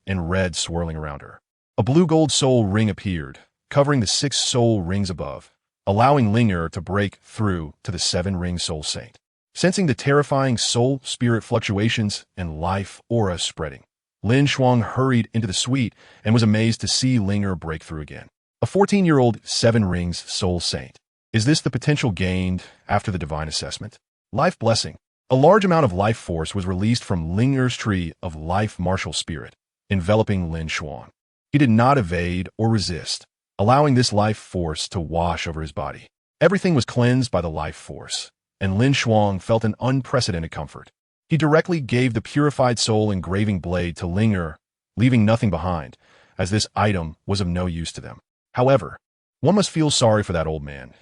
Speaker 1: and red swirling around her. A blue-gold soul ring appeared, covering the 6 soul rings above, allowing Linger to break through to the 7-ring soul saint. Sensing the terrifying soul spirit fluctuations and life aura spreading, LinShuang hurried into the suite and was amazed to see Linger break through again. A 14-year-old 7 rings soul saint. Is this the potential gained after the divine assessment? Life blessing. A large amount of life force was released from Linger's tree of life martial spirit, enveloping LinShuang. He did not evade or resist, allowing this life force to wash over his body. Everything was cleansed by the life force, and LinShuang felt an unprecedented comfort. He directly gave the purified soul engraving blade to Linger, leaving nothing behind, as this item was of no use to them. However, one must feel sorry for that old man.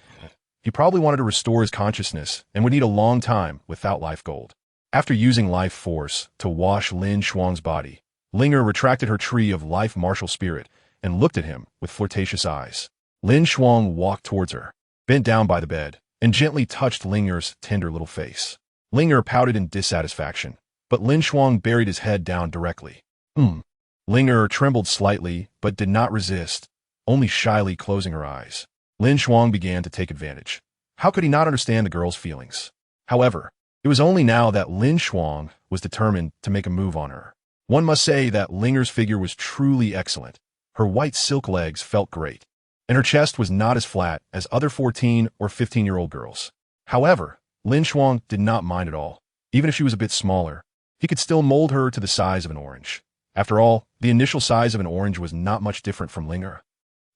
Speaker 1: He probably wanted to restore his consciousness and would need a long time without life gold. After using life force to wash LinShuang's body, Linger retracted her tree of life martial spirit and looked at him with flirtatious eyes. LinShuang walked towards her, bent down by the bed, and gently touched Linger's tender little face. Linger pouted in dissatisfaction, but LinShuang buried his head down directly. Linger trembled slightly, but did not resist, only shyly closing her eyes. LinShuang began to take advantage. How could he not understand the girl's feelings? However, it was only now that LinShuang was determined to make a move on her. One must say that Linger's figure was truly excellent. Her white silk legs felt great, and her chest was not as flat as other 14 or 15-year-old girls. However, LinShuang did not mind at all. Even if she was a bit smaller, he could still mold her to the size of an orange. After all, the initial size of an orange was not much different from Linger.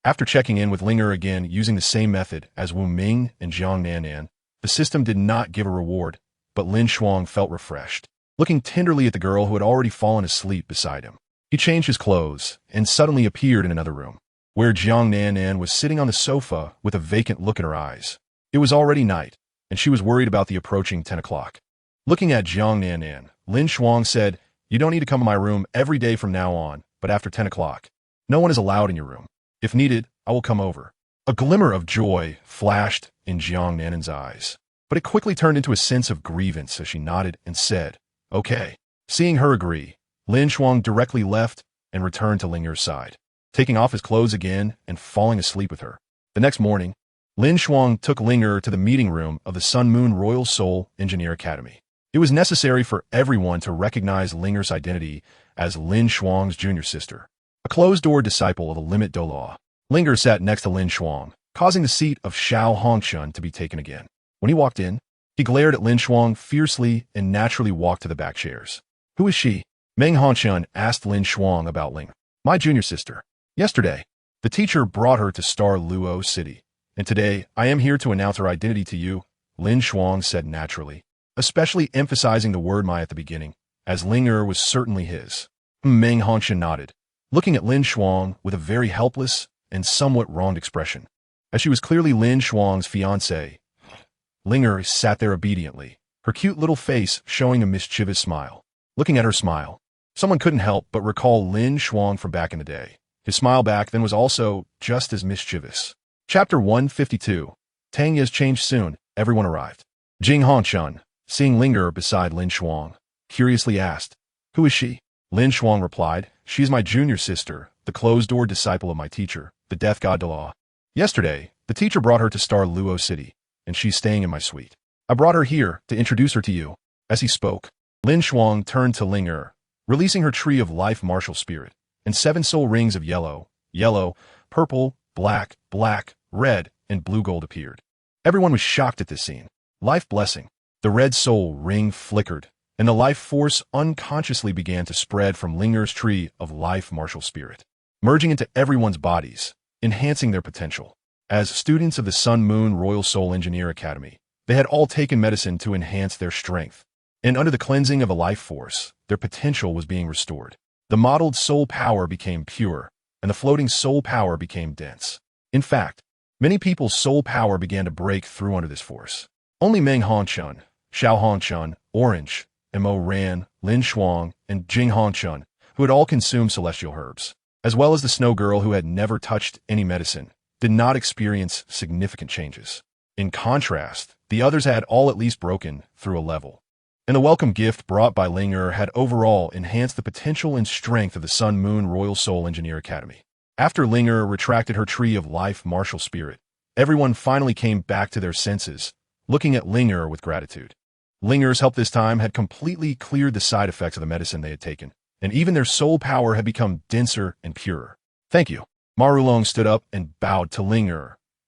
Speaker 1: After checking in with Linger again using the same method as Wu Ming and Jiang Nannan, the system did not give a reward, but LinShuang felt refreshed. Looking tenderly at the girl who had already fallen asleep beside him, he changed his clothes and suddenly appeared in another room, where Jiang Nannan was sitting on the sofa with a vacant look in her eyes. It was already night, and she was worried about the approaching 10 o'clock. Looking at Jiang Nannan, LinShuang said, "You don't need to come to my room every day from now on, but after 10 o'clock. No one is allowed in your room. If needed, I will come over." A glimmer of joy flashed in Jiang Nannan's eyes, but it quickly turned into a sense of grievance as she nodded and said, "Okay." Seeing her agree, LinShuang directly left and returned to Linger's side, taking off his clothes again and falling asleep with her. The next morning, LinShuang took Linger to the meeting room of the Sun Moon Royal Soul Engineer Academy. It was necessary for everyone to recognize Linger's identity as LinShuang's junior sister, a closed-door disciple of the Limit Douluo. Linger sat next to LinShuang, causing the seat of Xiao Hongshun to be taken again. When he walked in, he glared at LinShuang fiercely and naturally walked to the back chairs. "Who is she?" Meng Hongshun asked LinShuang about Ling. "My junior sister. Yesterday, the teacher brought her to Star Luo City, and today I am here to announce her identity to you," LinShuang said naturally, especially emphasizing the word "my" at the beginning, as Linger was certainly his. Meng Hongshun nodded, looking at LinShuang with a very helpless and somewhat wronged expression. As she was clearly LinShuang's fiancée, Linger sat there obediently, her cute little face showing a mischievous smile. Looking at her smile, someone couldn't help but recall LinShuang from back in the day. His smile back then was also just as mischievous. Chapter 152. Tang Ye's changed soon. Everyone arrived. Jing Hongshun, seeing Linger beside LinShuang, curiously asked, "Who is she?" LinShuang replied, "She is my junior sister, the closed-door disciple of my teacher, the Death God Douluo. Yesterday, the teacher brought her to Star Luo City, and she's staying in my suite. I brought her here to introduce her to you." As he spoke, LinShuang turned to Linger, releasing her tree of life martial spirit, and 7 soul rings of yellow, purple, black, red, and blue gold appeared. Everyone was shocked at this scene. Life blessing. The red soul ring flickered, and the life force unconsciously began to spread from Linger's tree of life martial spirit, merging into everyone's bodies, enhancing their potential. As students of the Sun Moon Royal Soul Engineer Academy, they had all taken medicine to enhance their strength, and under the cleansing of a life force, their potential was being restored. The modeled soul power became pure, and the floating soul power became dense. In fact, many people's soul power began to break through under this force. Only Meng Hongchun, Xiao Hongchun, Orange, Mo Ran, LinShuang, and Jing Hongchun, who had all consumed celestial herbs, as well as the Snow Girl who had never touched any medicine, did not experience significant changes. In contrast, the others had all at least broken through a level. And the welcome gift brought by Ling had overall enhanced the potential and strength of the Sun Moon Royal Soul Engineer Academy. After Ling retracted her Tree of Life martial spirit, everyone finally came back to their senses, looking at Ling with gratitude. Ling's help this time had completely cleared the side effects of the medicine they had taken, and even their soul power had become denser and purer. Thank you. Marulong stood up and bowed to Ling,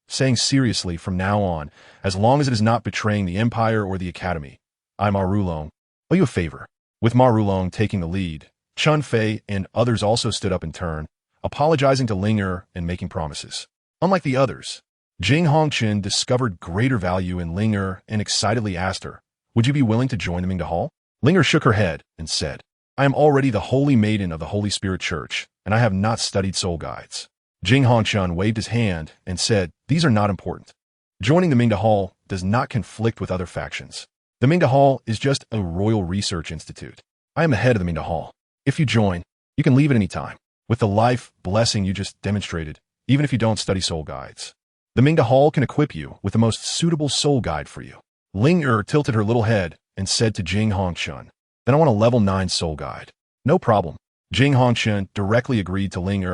Speaker 1: saying seriously, from now on, as long as it is not betraying the Empire or the Academy, I, Marulong, owe you a favor. With Marulong taking the lead, Chun Fei and others also stood up in turn, apologizing to Ling and making promises. Unlike the others, Jing Hongqin discovered greater value in Ling and excitedly asked her, would you be willing to join the Mingda Hall? Ling shook her head and said, I am already the Holy Maiden of the Holy Spirit Church, and I have not studied soul guides. Jing Hongchun waved his hand and said, these are not important. Joining the Mingda Hall does not conflict with other factions. The Mingda Hall is just a royal research institute. I am the head of the Mingda Hall. If you join, you can leave at any time. With the life blessing you just demonstrated, even if you don't study soul guides, the Mingda Hall can equip you with the most suitable soul guide for you. Ling tilted her little head and said to Jing Hongchun, then I want a level 9 soul guide. No problem. Jing Hongchun directly agreed to Ling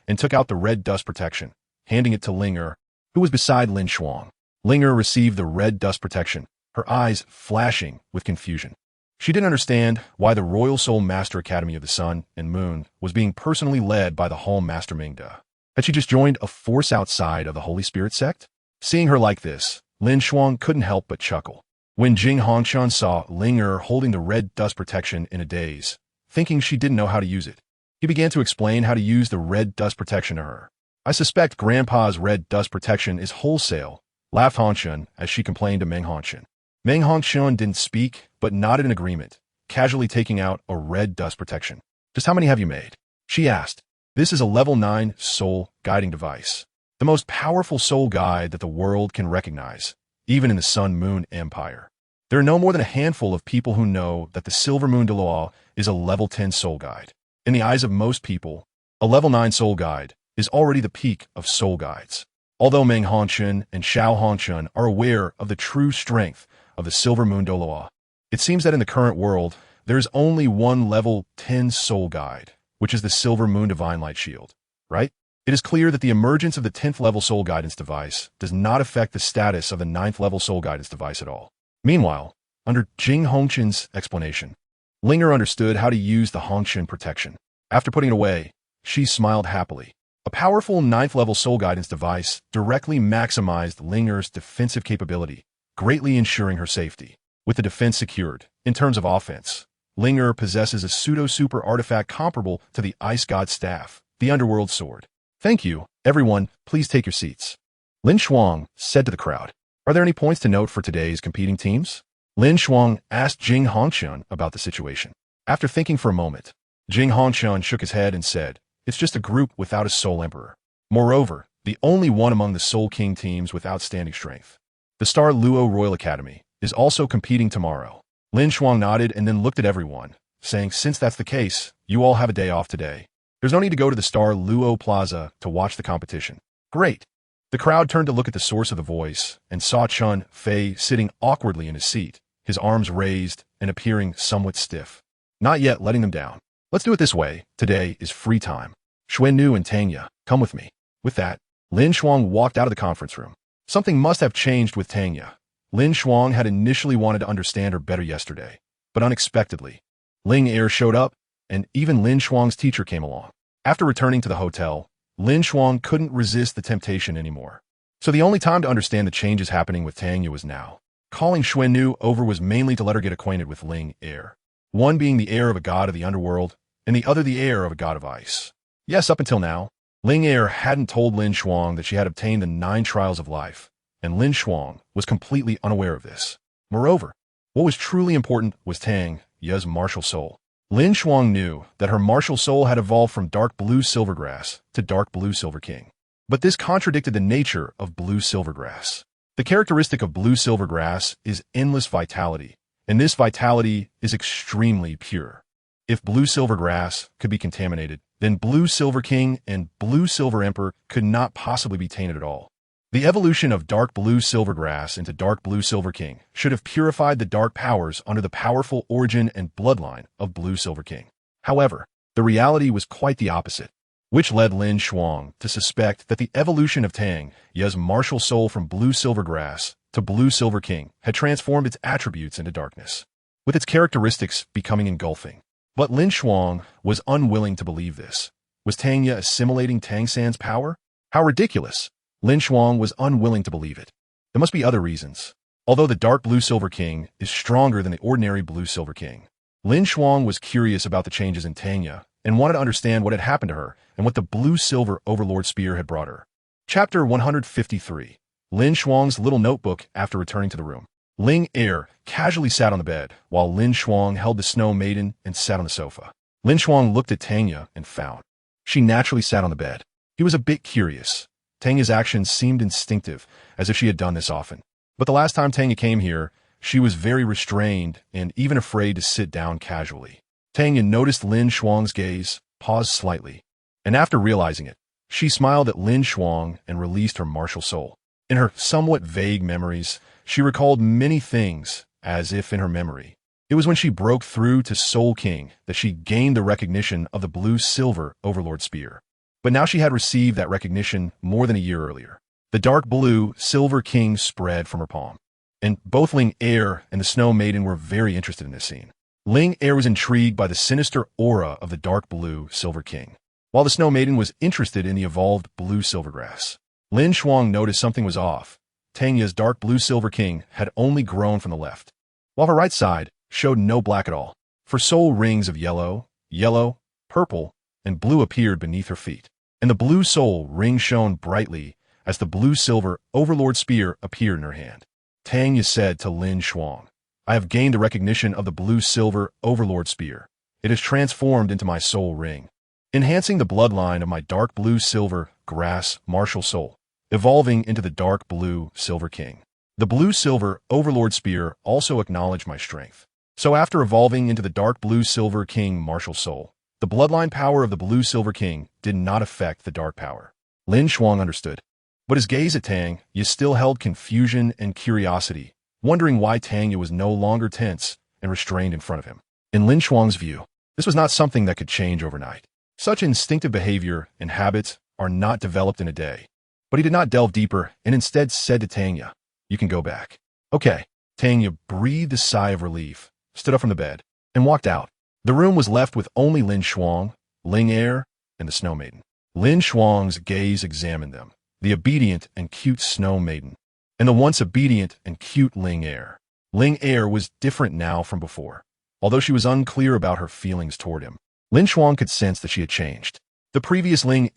Speaker 1: and took out the red dust protection, handing it to Ling who was beside LinShuang. Ling received the red dust protection, her eyes flashing with confusion. She didn't understand why the Royal Soul Master Academy of the Sun and Moon was being personally led by the Hall Master Mingda. Had she just joined a force outside of the Holy Spirit sect? Seeing her like this, LinShuang couldn't help but chuckle. When Jing Hongchun saw Ling holding the red dust protection in a daze, thinking she didn't know how to use it, he began to explain how to use the red dust protection to her. I suspect Grandpa's red dust protection is wholesale, laughed Hongchun as she complained to Meng Hongchun. Meng Hongchun didn't speak, but nodded in agreement, casually taking out a red dust protection. Just how many have you made? She asked. This is a level 9 soul guiding device, the most powerful soul guide that the world can recognize, even in the Sun Moon Empire. There are no more than a handful of people who know that the Silver Moon Douluo is a level 10 soul guide. In the eyes of most people, a level 9 soul guide is already the peak of soul guides. Although Meng Hongchun and Xiao Hongchun are aware of the true strength of the Silver Moon Douluo, it seems that in the current world, there is only one level 10 soul guide, which is the Silver Moon Divine Light Shield, right? It is clear that the emergence of the 10th level soul guidance device does not affect the status of the 9th level soul guidance device at all. Meanwhile, under Jing Hongqin's explanation, Ling understood how to use the Hongqin protection. After putting it away, she smiled happily. A powerful 9th level soul guidance device directly maximized Ling's defensive capability, greatly ensuring her safety. With the defense secured, in terms of offense, Ling possesses a pseudo-super artifact comparable to the Ice God Staff, the Underworld Sword. Thank you, everyone, please take your seats. LinShuang said to the crowd. Are there any points to note for today's competing teams? LinShuang asked Jing Hongchun about the situation. After thinking for a moment, Jing Hongchun shook his head and said, it's just a group without a Soul Emperor. Moreover, the only one among the Soul King teams with outstanding strength. The Star Luo Royal Academy is also competing tomorrow. LinShuang nodded and then looked at everyone, saying, since that's the case, you all have a day off today. There's no need to go to the Star Luo Plaza to watch the competition. Great. The crowd turned to look at the source of the voice and saw Chun Fei sitting awkwardly in his seat, his arms raised and appearing somewhat stiff. Not yet letting them down. Let's do it this way. Today is free time. Xuannu and Tanya, come with me. With that, LinShuang walked out of the conference room. Something must have changed with Tanya. LinShuang had initially wanted to understand her better yesterday, but unexpectedly, Ling showed up, and even LinShuang's teacher came along. After returning to the hotel, LinShuang couldn't resist the temptation anymore. So the only time to understand the changes happening with Tanya was now. Calling Xuannu over was mainly to let her get acquainted with Ling, one being the heir of a god of the underworld, and the other the heir of a god of ice. Yes, up until now, Ling hadn't told LinShuang that she had obtained the 9 trials of life, and LinShuang was completely unaware of this. Moreover, what was truly important was Tang Ye's martial soul. LinShuang knew that her martial soul had evolved from dark blue silvergrass to dark blue silver king. But this contradicted the nature of blue silvergrass. The characteristic of blue silvergrass is endless vitality, and this vitality is extremely pure. If blue silvergrass could be contaminated, then blue silver king and blue silver emperor could not possibly be tainted at all. The evolution of dark blue silvergrass into dark blue silver king should have purified the dark powers under the powerful origin and bloodline of blue silver king. However, the reality was quite the opposite, which led LinShuang to suspect that the evolution of Tang Ye's martial soul from blue silvergrass to blue silver king had transformed its attributes into darkness, with its characteristics becoming engulfing. But LinShuang was unwilling to believe this. Was Tang Ye assimilating Tang San's power? How ridiculous! LinShuang was unwilling to believe it. There must be other reasons. Although the dark blue silver king is stronger than the ordinary blue silver king, LinShuang was curious about the changes in Tang Ye and wanted to understand what had happened to her and what the blue silver overlord spear had brought her. Chapter 153. LinShuang's little notebook after returning to the room. Ling casually sat on the bed, while LinShuang held the snow maiden and sat on the sofa. LinShuang looked at Tang Ye and frowned. She naturally sat on the bed. He was a bit curious. Tang Ye's actions seemed instinctive, as if she had done this often. But the last time Tang Ye came here, she was very restrained and even afraid to sit down casually. Tang Ye noticed LinShuang's gaze, paused slightly, and after realizing it, she smiled at LinShuang and released her martial soul. In her somewhat vague memories, she recalled many things, as if in her memory. It was when she broke through to Soul King that she gained the recognition of the blue-silver Overlord Spear. But now she had received that recognition more than a year earlier. The dark blue Silver King spread from her palm. And both Ling and the Snow Maiden were very interested in this scene. Ling was intrigued by the sinister aura of the dark blue Silver King, while the Snow Maiden was interested in the evolved blue silvergrass. LinShuang noticed something was off. Tang Ye's dark blue Silver King had only grown from the left, while her right side showed no black at all. For soul rings of yellow, purple, and blue appeared beneath her feet, and the blue soul ring shone brightly as the blue-silver Overlord Spear appeared in her hand. Tang Ye said to LinShuang, "I have gained the recognition of the blue-silver Overlord Spear. It has transformed into my soul ring, enhancing the bloodline of my dark blue-silver grass martial soul, evolving into the dark blue Silver King. The blue-silver Overlord Spear also acknowledged my strength. So after evolving into the dark blue Silver King martial soul, the bloodline power of the blue Silver King did not affect the dark power." LinShuang understood, but his gaze at Tang Ye still held confusion and curiosity, wondering why Tang Ye was no longer tense and restrained in front of him. In LinShuang's view, this was not something that could change overnight. Such instinctive behavior and habits are not developed in a day. But he did not delve deeper and instead said to Tang Ye, "You can go back." "Okay." Tang Ye breathed a sigh of relief, stood up from the bed, and walked out. The room was left with only LinShuang, Ling and the Snow Maiden. LinShuang's gaze examined them, the obedient and cute Snow Maiden, and the once obedient and cute Ling Ling was different now from before. Although she was unclear about her feelings toward him, LinShuang could sense that she had changed. The previous Ling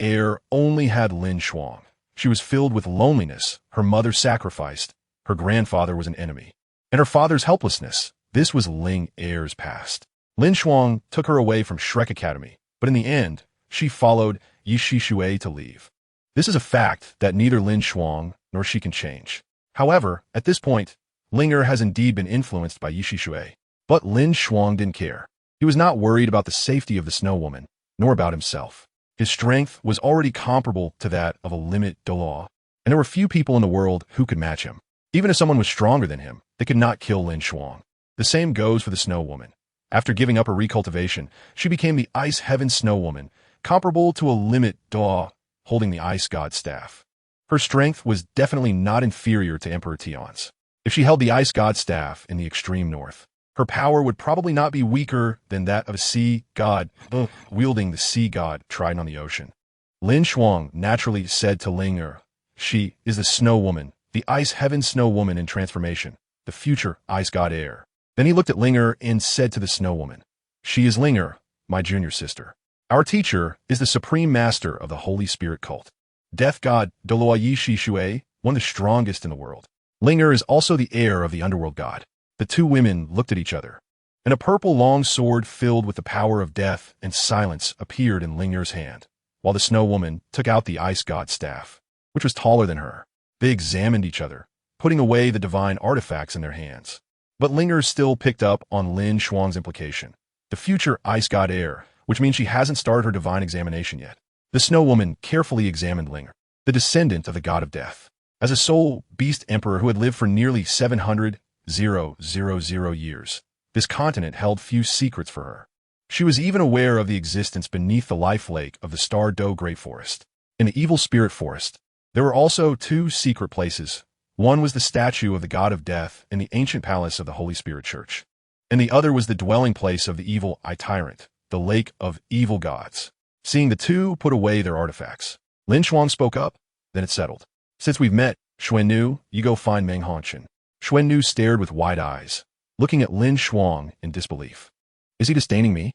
Speaker 1: only had LinShuang. She was filled with loneliness, her mother sacrificed, her grandfather was an enemy, and her father's helplessness. This was Ling past. LinShuang took her away from Shrek Academy, but in the end, she followed Ye Xishui to leave. This is a fact that neither LinShuang nor she can change. However, at this point, Ling has indeed been influenced by Ye Xishui. But LinShuang didn't care. He was not worried about the safety of the Snow Woman, nor about himself. His strength was already comparable to that of a limit Douluo, and there were few people in the world who could match him. Even if someone was stronger than him, they could not kill LinShuang. The same goes for the Snow Woman. After giving up her recultivation, she became the Ice Heaven Snow Woman, comparable to a limit Douluo, holding the Ice God staff. Her strength was definitely not inferior to Emperor Tian's. If she held the Ice God staff in the extreme north, her power would probably not be weaker than that of a sea god wielding the sea god trident on the ocean. LinShuang naturally said to Ling "She is the Snow Woman, the Ice Heaven Snow Woman in transformation, the future Ice God heir." Then he looked at Ling and said to the Snow Woman, "She is Ling, my junior sister." Our teacher is the supreme master of the Holy Spirit cult. Death God Douluo Ye Xishui, one of the strongest in the world. Linger is also the heir of the underworld god. The two women looked at each other, and a purple long sword filled with the power of death and silence appeared in Linger's hand, while the snow woman took out the ice god's staff, which was taller than her. They examined each other, putting away the divine artifacts in their hands. But Linger still picked up on LinShuang's implication, the future ice god heir, which means she hasn't started her divine examination yet. The snow woman carefully examined Linger, the descendant of the god of death. As a soul beast emperor who had lived for nearly 700,000 years, this continent held few secrets for her. She was even aware of the existence beneath the life lake of the Star Do Great Forest. In the evil spirit forest, there were also two secret places. One was the statue of the god of death in the ancient palace of the Holy Spirit Church, and the other was the dwelling place of the evil tyrant, the lake of evil gods. Seeing the two put away their artifacts, LinShuang spoke up. Then it settled. Since we've met, Xuannu, you go find Meng Hongchen. Xuannu stared with wide eyes, looking at LinShuang in disbelief. Is he disdaining me?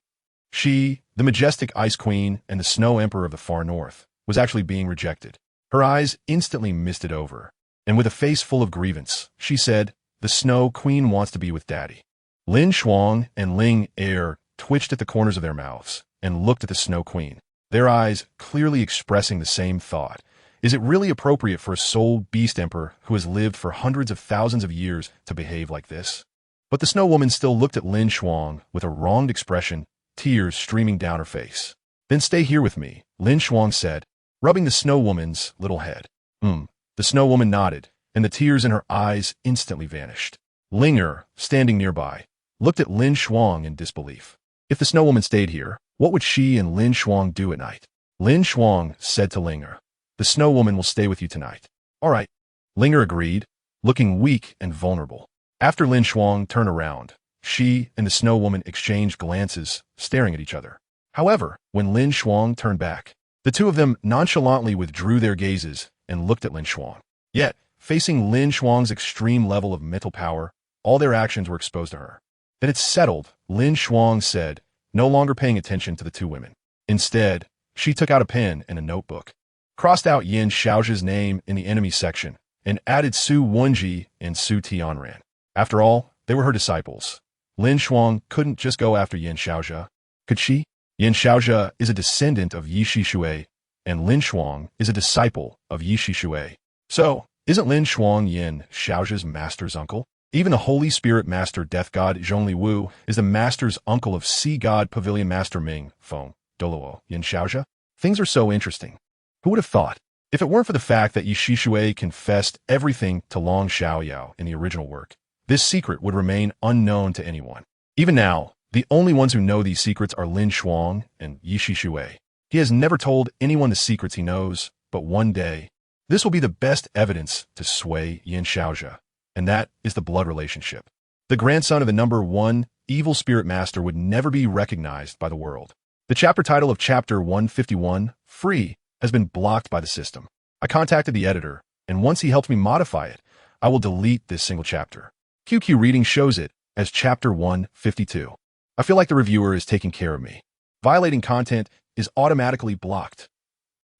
Speaker 1: She, the majestic ice queen and the snow emperor of the far north, was actually being rejected. Her eyes instantly misted over, and with a face full of grievance, she said, the snow queen wants to be with daddy. LinShuang and Ling Er twitched at the corners of their mouths and looked at the snow queen, their eyes clearly expressing the same thought. Is it really appropriate for a soul beast emperor who has lived for hundreds of thousands of years to behave like this? But the snow woman still looked at LinShuang with a wronged expression, tears streaming down her face. Then stay here with me, LinShuang said, rubbing the snow woman's little head. The snow woman nodded, and the tears in her eyes instantly vanished. Linger, standing nearby, looked at LinShuang in disbelief. If the snow woman stayed here, what would she and LinShuang do at night? LinShuang said to Linger, the snow woman will stay with you tonight. All right. Linger agreed, looking weak and vulnerable. After LinShuang turned around, she and the snow woman exchanged glances, staring at each other. However, when LinShuang turned back, the two of them nonchalantly withdrew their gazes and looked at LinShuang. Yet, facing LinShuang's extreme level of mental power, all their actions were exposed to her. Then it's settled, LinShuang said, no longer paying attention to the two women. Instead, she took out a pen and a notebook, crossed out Yin Xiaozhi's name in the enemy section, and added Su Wenji and Su Tianran. After all, they were her disciples. LinShuang couldn't just go after Yin Xiaozhi, could she? Yin Xiaozhi is a descendant of Ye Xishui, and LinShuang is a disciple of Ye Xishui. So, isn't LinShuang Yin Xiaozhi's master's uncle? Even the Holy Spirit Master Death God Zhongli is the master's uncle of Sea God Pavilion Master Ming Feng Douluo Yin Xiaozhi. Things are so interesting. Who would have thought? If it weren't for the fact that Ye Xishui confessed everything to Long Xiaoyao in the original work, this secret would remain unknown to anyone. Even now, the only ones who know these secrets are LinShuang and Ye Xishui. He has never told anyone the secrets he knows, but one day, this will be the best evidence to sway Yin Xiaozhi, and that is the blood relationship. The grandson of the number one evil spirit master would never be recognized by the world. The chapter title of Chapter 151, Free, has been blocked by the system. I contacted the editor, and once he helps me modify it, I will delete this single chapter. QQ Reading shows it as Chapter 152. I feel like the reviewer is taking care of me. Violating content is automatically blocked.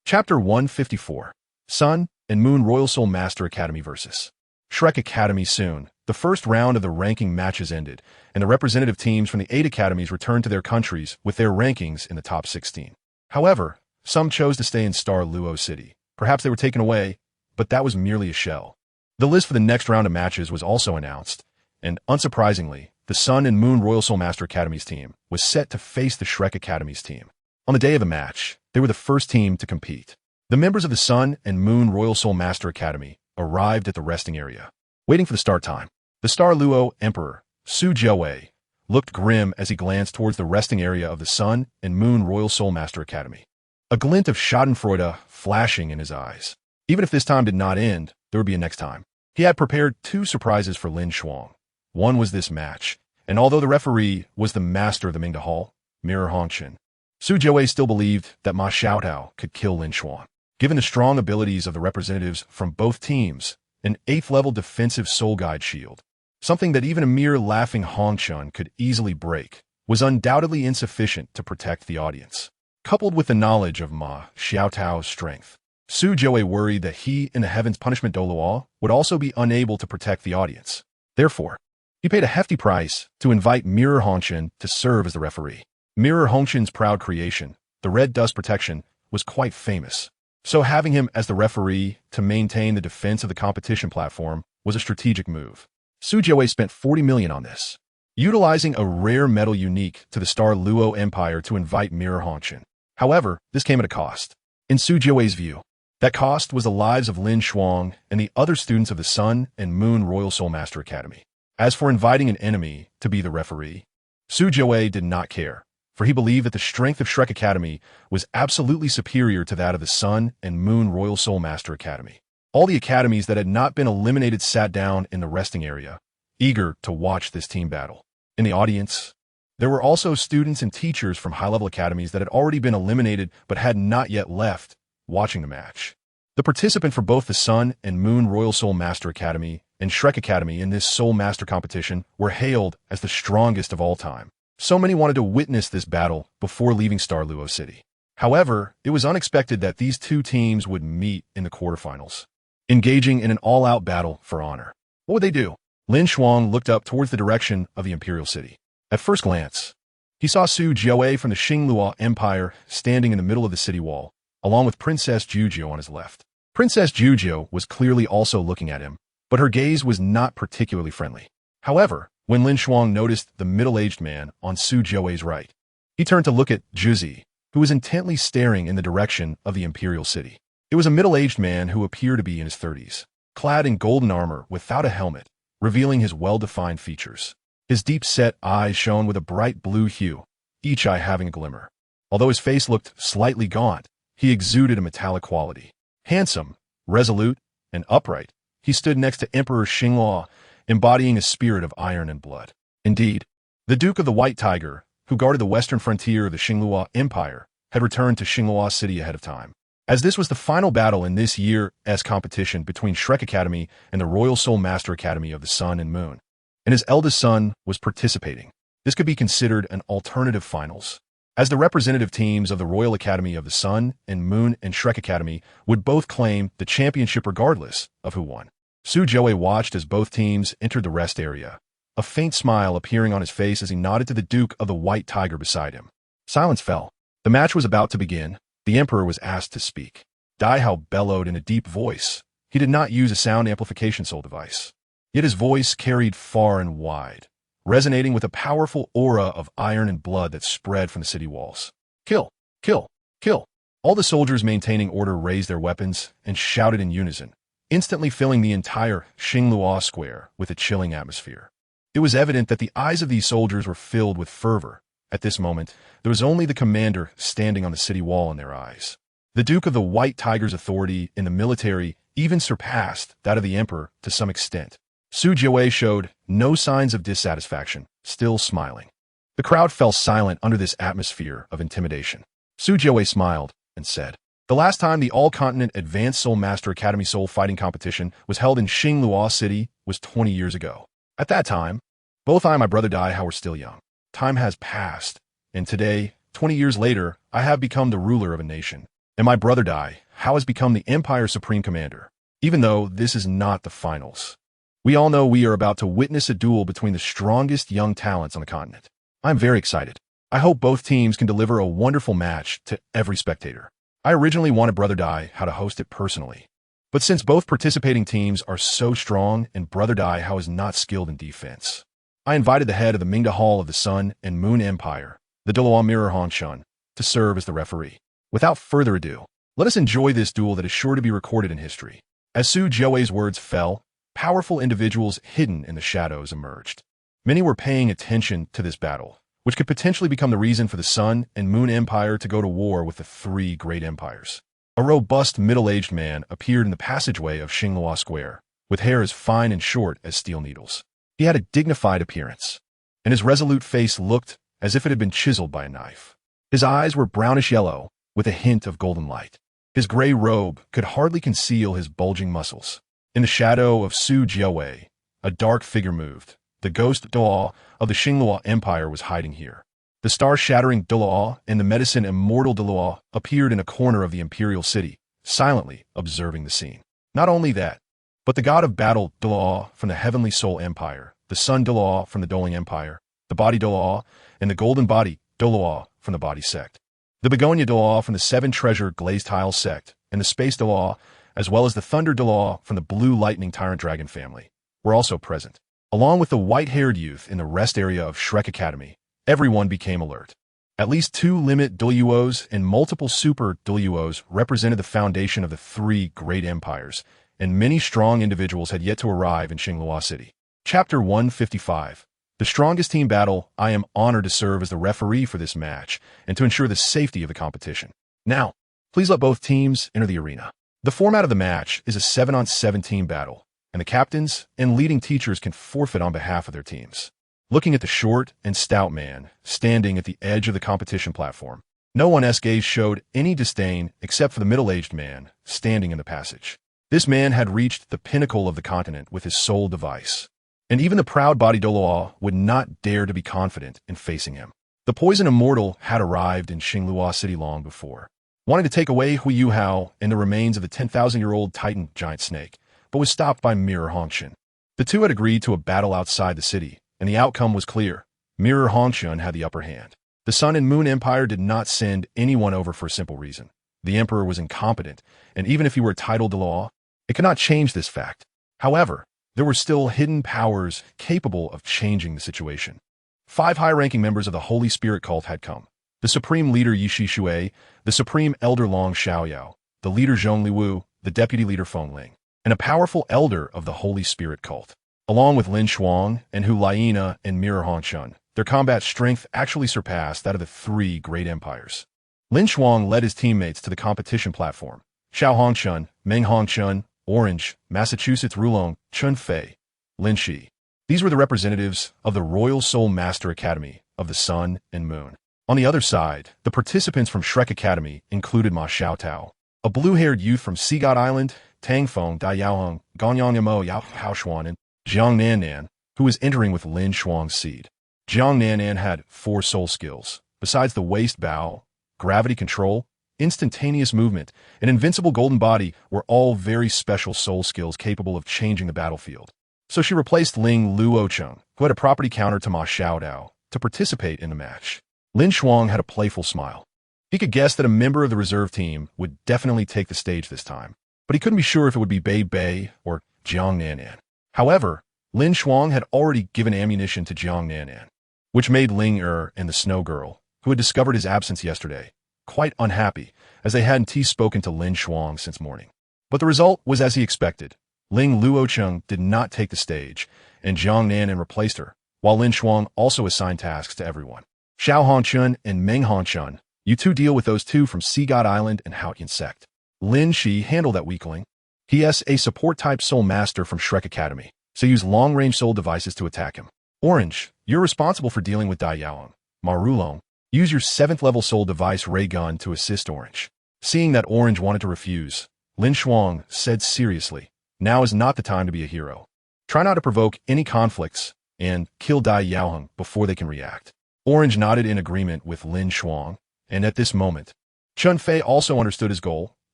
Speaker 1: Chapter 154, Sun and Moon Royal Soul Master Academy vs. Shrek Academy. Soon, the first round of the ranking matches ended, and the representative teams from the 8 academies returned to their countries with their rankings in the top 16. However, some chose to stay in Star Luo City. Perhaps they were taken away, but that was merely a shell. The list for the next round of matches was also announced, and unsurprisingly, the Sun and Moon Royal Soul Master Academy's team was set to face the Shrek Academy's team. On the day of the match, they were the first team to compete. The members of the Sun and Moon Royal Soul Master Academy arrived at the resting area, waiting for the start time. The Star Luo Emperor, Su Jiawei, looked grim as he glanced towards the resting area of the Sun and Moon Royal Soul Master Academy, a glint of schadenfreude flashing in his eyes. Even if this time did not end, there would be a next time. He had prepared 2 surprises for LinShuang. One was this match, and although the referee was the master of the Mingda Hall, Mirror Hongchen, Su Jiawei still believed that Ma Xiaotao could kill LinShuang. Given the strong abilities of the representatives from both teams, an 8th-level defensive soul guide shield, something that even a mere laughing Hongchen could easily break, was undoubtedly insufficient to protect the audience. coupled with the knowledge of Ma Xiaotao's strength. Su Jiawei worried that he and the Heaven's Punishment Douluo would also be unable to protect the audience. Therefore, he paid a hefty price to invite Mirror Hongshan to serve as the referee. Mirror Hongshan's proud creation, the red dust protection, was quite famous. So having him as the referee to maintain the defense of the competition platform was a strategic move. Su Jiawei spent 40 million on this, utilizing a rare metal unique to the Star Luo Empire to invite Mirror Hongshan. However, this came at a cost. In Su Jiawei's view, that cost was the lives of LinShuang and the other students of the Sun and Moon Royal Soul Master Academy. As for inviting an enemy to be the referee, Su Jiawei did not care, for he believed that the strength of Shrek Academy was absolutely superior to that of the Sun and Moon Royal Soul Master Academy. All the academies that had not been eliminated sat down in the resting area, eager to watch this team battle. In the audience, there were also students and teachers from high-level academies that had already been eliminated but had not yet left, watching the match. The participant for both the Sun and Moon Royal Soul Master Academy and Shrek Academy in this Soul Master competition were hailed as the strongest of all time. So many wanted to witness this battle before leaving Star Luo City. However, it was unexpected that these two teams would meet in the quarterfinals, engaging in an all-out battle for honor. What would they do? LinShuang looked up towards the direction of the Imperial City. At first glance, he saw Su Jiawei from the Xingluo Empire standing in the middle of the city wall, along with Princess Jujio on his left. Princess Jujio was clearly also looking at him, but her gaze was not particularly friendly. However, when LinShuang noticed the middle-aged man on Su Jiawei's right, he turned to look at Juzi, who was intently staring in the direction of the Imperial City. It was a middle-aged man who appeared to be in his 30s, clad in golden armor without a helmet, revealing his well-defined features. His deep-set eyes shone with a bright blue hue, each eye having a glimmer. Although his face looked slightly gaunt, he exuded a metallic quality. Handsome, resolute, and upright, he stood next to Emperor Xingluo, embodying a spirit of iron and blood. Indeed, the Duke of the White Tiger, who guarded the western frontier of the Xingluo Empire, had returned to Xingluo City ahead of time. As this was the final battle in this year's competition between Shrek Academy and the Royal Soul Master Academy of the Sun and Moon, and his eldest son was participating, this could be considered an alternative finals, as the representative teams of the Royal Academy of the Sun and Moon and Shrek Academy would both claim the championship regardless of who won. Su Jiawei watched as both teams entered the rest area, a faint smile appearing on his face as he nodded to the Duke of the White Tiger beside him. Silence fell. The match was about to begin. The Emperor was asked to speak. DaiYueheng bellowed in a deep voice. He did not use a sound amplification soul device. Yet his voice carried far and wide, resonating with a powerful aura of iron and blood that spread from the city walls. Kill! Kill! Kill! All the soldiers maintaining order raised their weapons and shouted in unison, instantly filling the entire Xingluo square with a chilling atmosphere. It was evident that the eyes of these soldiers were filled with fervor. At this moment, there was only the commander standing on the city wall in their eyes. The Duke of the White Tiger's authority in the military even surpassed that of the Emperor to some extent. Su Jiawei showed no signs of dissatisfaction, still smiling. The crowd fell silent under this atmosphere of intimidation. Su Jiawei smiled and said, "The last time the All-Continent Advanced Soul Master Academy Soul Fighting Competition was held in Xingluo City was 20 years ago. At that time, both I and my brother DaiYueheng were still young. Time has passed, and today, 20 years later, I have become the ruler of a nation. And my brother DaiYueheng has become the Empire's Supreme Commander, even though this is not the finals. We all know we are about to witness a duel between the strongest young talents on the continent. I'm very excited. I hope both teams can deliver a wonderful match to every spectator. I originally wanted Brother DaiYueheng to host it personally, but since both participating teams are so strong and Brother DaiYueheng is not skilled in defense, I invited the head of the Mingda Hall of the Sun and Moon Empire, the Douluo Mirror Hongshan, to serve as the referee. Without further ado, let us enjoy this duel that is sure to be recorded in history." As Su Jiawei's words fell, powerful individuals hidden in the shadows emerged. Many were paying attention to this battle, which could potentially become the reason for the Sun and Moon Empire to go to war with the three great empires. A robust middle-aged man appeared in the passageway of Xingluo Square, with hair as fine and short as steel needles. He had a dignified appearance, and his resolute face looked as if it had been chiseled by a knife. His eyes were brownish yellow, with a hint of golden light. His gray robe could hardly conceal his bulging muscles. In the shadow of Su Jiawei, a dark figure moved. The ghost Douluo of the Xingluo Empire was hiding here. The star-shattering Douluo and the medicine immortal Douluo appeared in a corner of the imperial city, silently observing the scene. Not only that, but the god of battle Douluo from the heavenly soul empire, the sun Douluo from the Doling empire, the body Douluo, and the golden body Douluo from the body sect. The begonia Douluo from the seven treasure glazed tile sect, and the space Douluo, as well as the thunder Douluo from the blue lightning tyrant dragon family, were also present. Along with the white-haired youth in the rest area of Shrek Academy, everyone became alert. At least 2 limit Douluos and multiple super Douluos represented the foundation of the 3 great empires, and many strong individuals had yet to arrive in Xinghua City. Chapter 155. The strongest team battle. I am honored to serve as the referee for this match and to ensure the safety of the competition. Now, please let both teams enter the arena. The format of the match is a 7-on-7 team battle, and the captains and leading teachers can forfeit on behalf of their teams. Looking at the short and stout man standing at the edge of the competition platform, no one's gaze showed any disdain except for the middle-aged man standing in the passage. This man had reached the pinnacle of the continent with his soul device, and even the proud body Douluo would not dare to be confident in facing him. The poison immortal had arrived in Xinghua City long before, wanting to take away Hu Hao and the remains of the 10,000-year-old titan giant snake, but was stopped by Mirror Hongxun. The two had agreed to a battle outside the city, and the outcome was clear. Mirror Hongxun had the upper hand. The Sun and Moon Empire did not send anyone over for a simple reason. The Emperor was incompetent, and even if he were titled Douluo, it could not change this fact. However, there were still hidden powers capable of changing the situation. 5 high-ranking members of the Holy Spirit cult had come. The Supreme Leader Ye Xishui, the Supreme Elder Long Xiaoyao, the Leader Zhong Liwu, the Deputy Leader Feng Ling, and a powerful elder of the Holy Spirit cult. Along with LinShuang and Hu Laina and Mirror Hongxun, their combat strength actually surpassed that of the 3 great empires. LinShuang led his teammates to the competition platform. Xiao Hongxun, Meng Hongxun, Orange, Massachusetts Rulong, Chun Fei, Lin Shi. These were the representatives of the Royal Soul Master Academy of the Sun and Moon. On the other side, the participants from Shrek Academy included Ma Xiaotao, a blue-haired youth from Sea God Island, Tang Feng, DaiYueheng, Ganyang Yamo Yao Haoshuan, and Jiang Nannan, who was entering with LinShuang's seed. Jiang Nannan had 4 soul skills, besides the waist bow, gravity control, instantaneous movement, and invincible golden body were all very special soul skills capable of changing the battlefield. So she replaced Ling Luocheng, who had a property counter to Ma Xiaodao, to participate in the match. LinShuang had a playful smile. He could guess that a member of the reserve team would definitely take the stage this time, but he couldn't be sure if it would be Bei or Jiang Nannan. However, LinShuang had already given ammunition to Jiang Nannan, which made Ling and the Snow Girl, who had discovered his absence yesterday, quite unhappy, as they hadn't spoken to LinShuang since morning. But the result was as he expected. Ling Luocheng did not take the stage, and Jiang Nannan replaced her, while LinShuang also assigned tasks to everyone. Xiao Hongxun and Meng Hongxun, you two deal with those 2 from Sea God Island and Haotian sect. Lin Shi handled that weakling. He is a support-type soul master from Shrek Academy, so use long-range soul devices to attack him. Orange, you're responsible for dealing with DaiYueheng. Marulong, use your 7th-level soul device ray gun to assist Orange. Seeing that Orange wanted to refuse, LinShuang said seriously, now is not the time to be a hero. Try not to provoke any conflicts and kill DaiYueheng before they can react. Orange nodded in agreement with LinShuang, and at this moment, Chun Fei also understood his goal,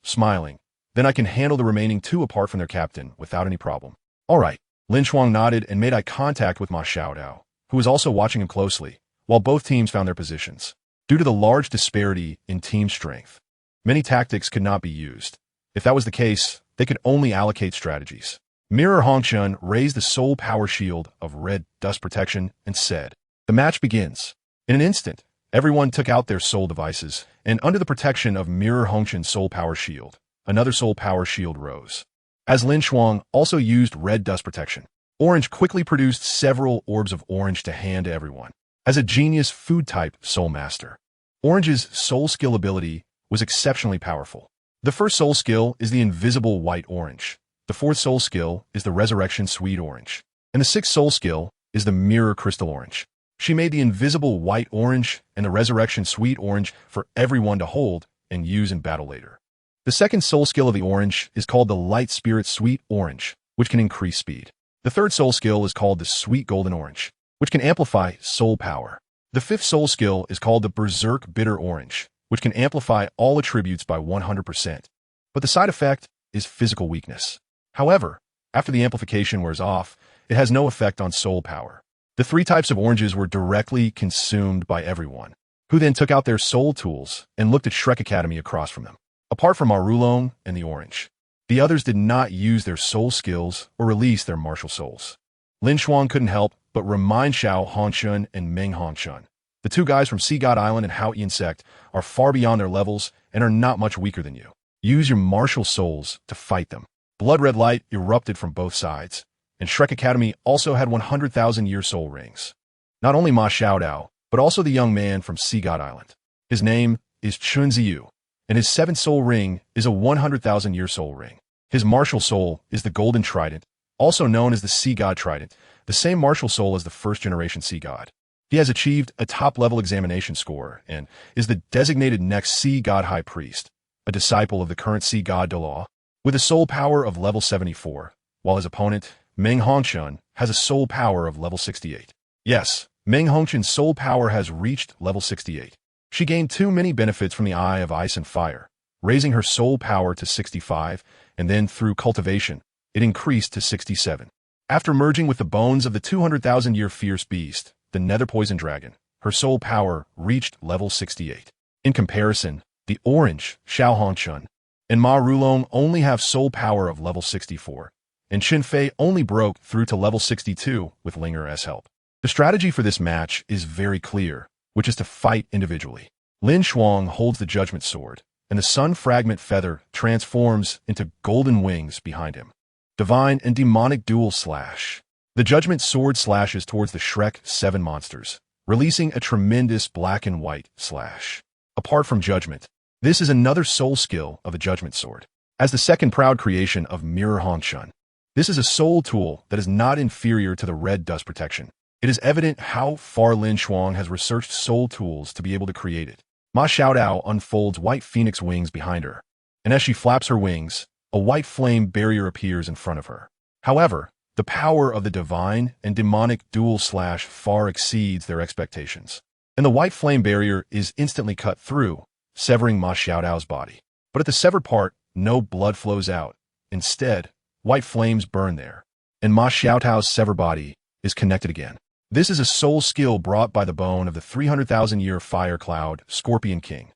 Speaker 1: smiling. Then I can handle the remaining 2 apart from their captain without any problem. All right. LinShuang nodded and made eye contact with Ma Xiaodao, who was also watching him closely, while both teams found their positions. Due to the large disparity in team strength, many tactics could not be used. If that was the case, they could only allocate strategies. Mirror Hongxun raised the soul power shield of red dust protection and said, "The match begins." In an instant, everyone took out their soul devices, and under the protection of Mirror Hongxun's soul power shield, another soul power shield rose. As LinShuang also used red dust protection, Orange quickly produced several orbs of orange to hand to everyone. As a genius food-type soul master, Orange's soul skill ability was exceptionally powerful. The first soul skill is the invisible white orange. The 4th soul skill is the resurrection sweet orange. And the 6th soul skill is the mirror crystal orange. She made the invisible white orange and the resurrection sweet orange for everyone to hold and use in battle later. The 2nd soul skill of the orange is called the light spirit sweet orange, which can increase speed. The 3rd soul skill is called the sweet golden orange, which can amplify soul power. The fifth soul skill is called the Berserk Bitter Orange, which can amplify all attributes by 100%. But the side effect is physical weakness. However, after the amplification wears off, it has no effect on soul power. The three types of oranges were directly consumed by everyone, who then took out their soul tools and looked at Shrek Academy across from them. Apart from Douluo and the orange, the others did not use their soul skills or release their martial souls. LinShuang couldn't help but remind Xiao Hongshun and Meng Hongshun. The two guys from Sea God Island and Haotian sect are far beyond their levels and are not much weaker than you. Use your martial souls to fight them. Blood-red light erupted from both sides, and Shrek Academy also had 100,000-year soul rings. Not only Ma Xiaodao, but also the young man from Sea God Island. His name is Chun Ziyu, and his seventh soul ring is a 100,000-year soul ring. His martial soul is the Golden Trident, also known as the Sea God Trident, the same martial soul as the first-generation Sea God. He has achieved a top-level examination score and is the designated next Sea God High Priest, a disciple of the current Sea God Douluo, with a soul power of level 74, while his opponent, Meng Hongshun, has a soul power of level 68. Yes, Meng Hongshun's soul power has reached level 68. She gained too many benefits from the Eye of Ice and Fire, raising her soul power to 65, and then through cultivation, it increased to 67. After merging with the bones of the 200,000-year fierce beast, the Nether Poison Dragon, her soul power reached level 68. In comparison, the orange, Xiao Hongshun, and Ma Rulong only have soul power of level 64, and Qin Fei only broke through to level 62 with Linger's help. The strategy for this match is very clear, which is to fight individually. LinShuang holds the Judgment Sword, and the Sun Fragment Feather transforms into golden wings behind him. Divine and Demonic Dual Slash. The Judgment Sword slashes towards the Shrek 7 monsters, releasing a tremendous black and white slash. Apart from Judgment, this is another soul skill of the Judgment Sword. As the second proud creation of Mirror Hongshun, this is a soul tool that is not inferior to the Red Dust Protection. It is evident how far LinShuang has researched soul tools to be able to create it. Ma Xiaodao unfolds white phoenix wings behind her, and as she flaps her wings, a white flame barrier appears in front of her. However, the power of the divine and demonic dual slash far exceeds their expectations, and the white flame barrier is instantly cut through, severing Ma Xiaodao's body. But at the severed part, no blood flows out. Instead, white flames burn there, and Ma Xiaodao's severed body is connected again. This is a soul skill brought by the bone of the 300,000-year fire cloud Scorpion King.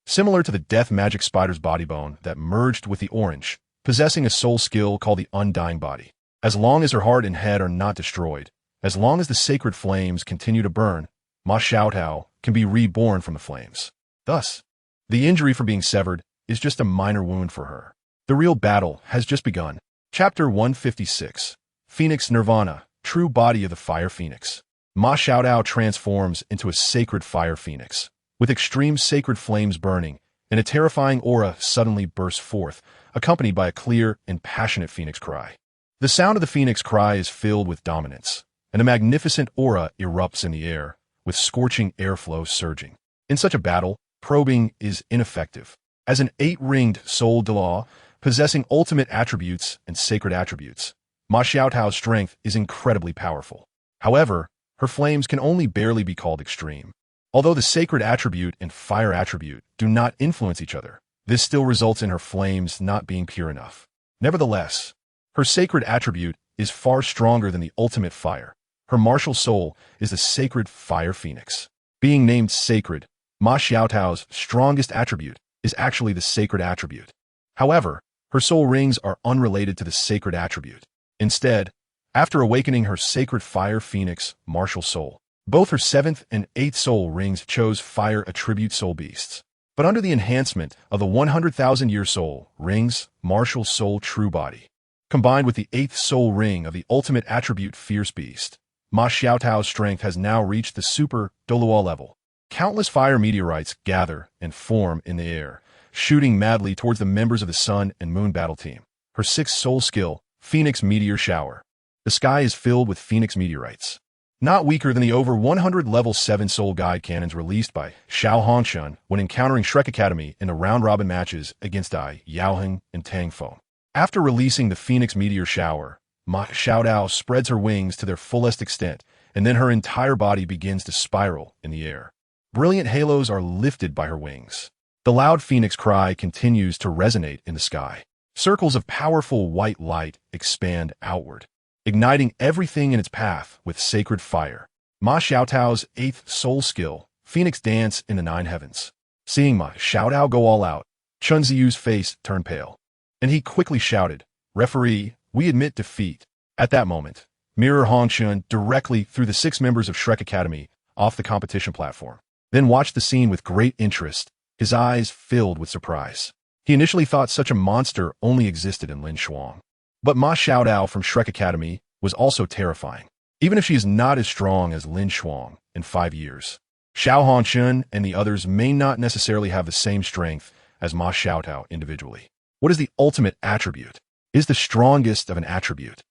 Speaker 1: Similar to the death magic spider's body bone that merged with the orange, possessing a soul skill called the Undying Body. As long as her heart and head are not destroyed, as long as the sacred flames continue to burn, Ma Xiaodao can be reborn from the flames. Thus, the injury for being severed is just a minor wound for her. The real battle has just begun. Chapter 156. Phoenix Nirvana, True Body of the Fire Phoenix. Ma Xiaodao transforms into a sacred fire phoenix, with extreme sacred flames burning, and a terrifying aura suddenly bursts forth, accompanied by a clear and passionate phoenix cry. The sound of the phoenix cry is filled with dominance, and a magnificent aura erupts in the air, with scorching airflow surging. In such a battle, probing is ineffective. As an 8-ringed soul Douluo, possessing ultimate attributes and sacred attributes, Ma Xiaodao's strength is incredibly powerful. However, her flames can only barely be called extreme. Although the sacred attribute and fire attribute do not influence each other, this still results in her flames not being pure enough. Nevertheless, her sacred attribute is far stronger than the ultimate fire. Her martial soul is the sacred fire phoenix. Being named sacred, Ma Xiaodao's strongest attribute is actually the sacred attribute. However, her soul rings are unrelated to the sacred attribute. Instead, after awakening her sacred fire phoenix martial soul, both her 7th and 8th soul rings chose fire attribute soul beasts. But under the enhancement of the 100,000-year soul rings martial soul true body, combined with the 8th soul ring of the ultimate attribute fierce beast, Ma Xiaodao's strength has now reached the super Douluo level. Countless fire meteorites gather and form in the air, shooting madly towards the members of the Sun and Moon battle team. Her 6th soul skill, Phoenix Meteor Shower. The sky is filled with Phoenix meteorites. Not weaker than the over 100 level 7 soul guide cannons released by Xiao Hongshun when encountering Shrek Academy in the round-robin matches against DaiYueheng and Tangfeng. After releasing the Phoenix Meteor Shower, Ma Xiaodao spreads her wings to their fullest extent and then her entire body begins to spiral in the air. Brilliant halos are lifted by her wings. The loud phoenix cry continues to resonate in the sky. Circles of powerful white light expand outward, igniting everything in its path with sacred fire. Ma Xiaotao's 8th soul skill, Phoenix Dance in the Nine Heavens. Seeing Ma Xiaotao go all out, Chun Ziyu's face turned pale, and he quickly shouted, "Referee, we admit defeat." At that moment, Mirror Hongchun directly threw the 6 members of Shrek Academy off the competition platform, then watched the scene with great interest, his eyes filled with surprise. He initially thought such a monster only existed in LinShuang. But Ma Xiaotao from Shrek Academy was also terrifying, even if she is not as strong as LinShuang in 5 years. Xiao Hongchun and the others may not necessarily have the same strength as Ma Xiaotao individually. What is the ultimate attribute? Is the strongest of an attribute,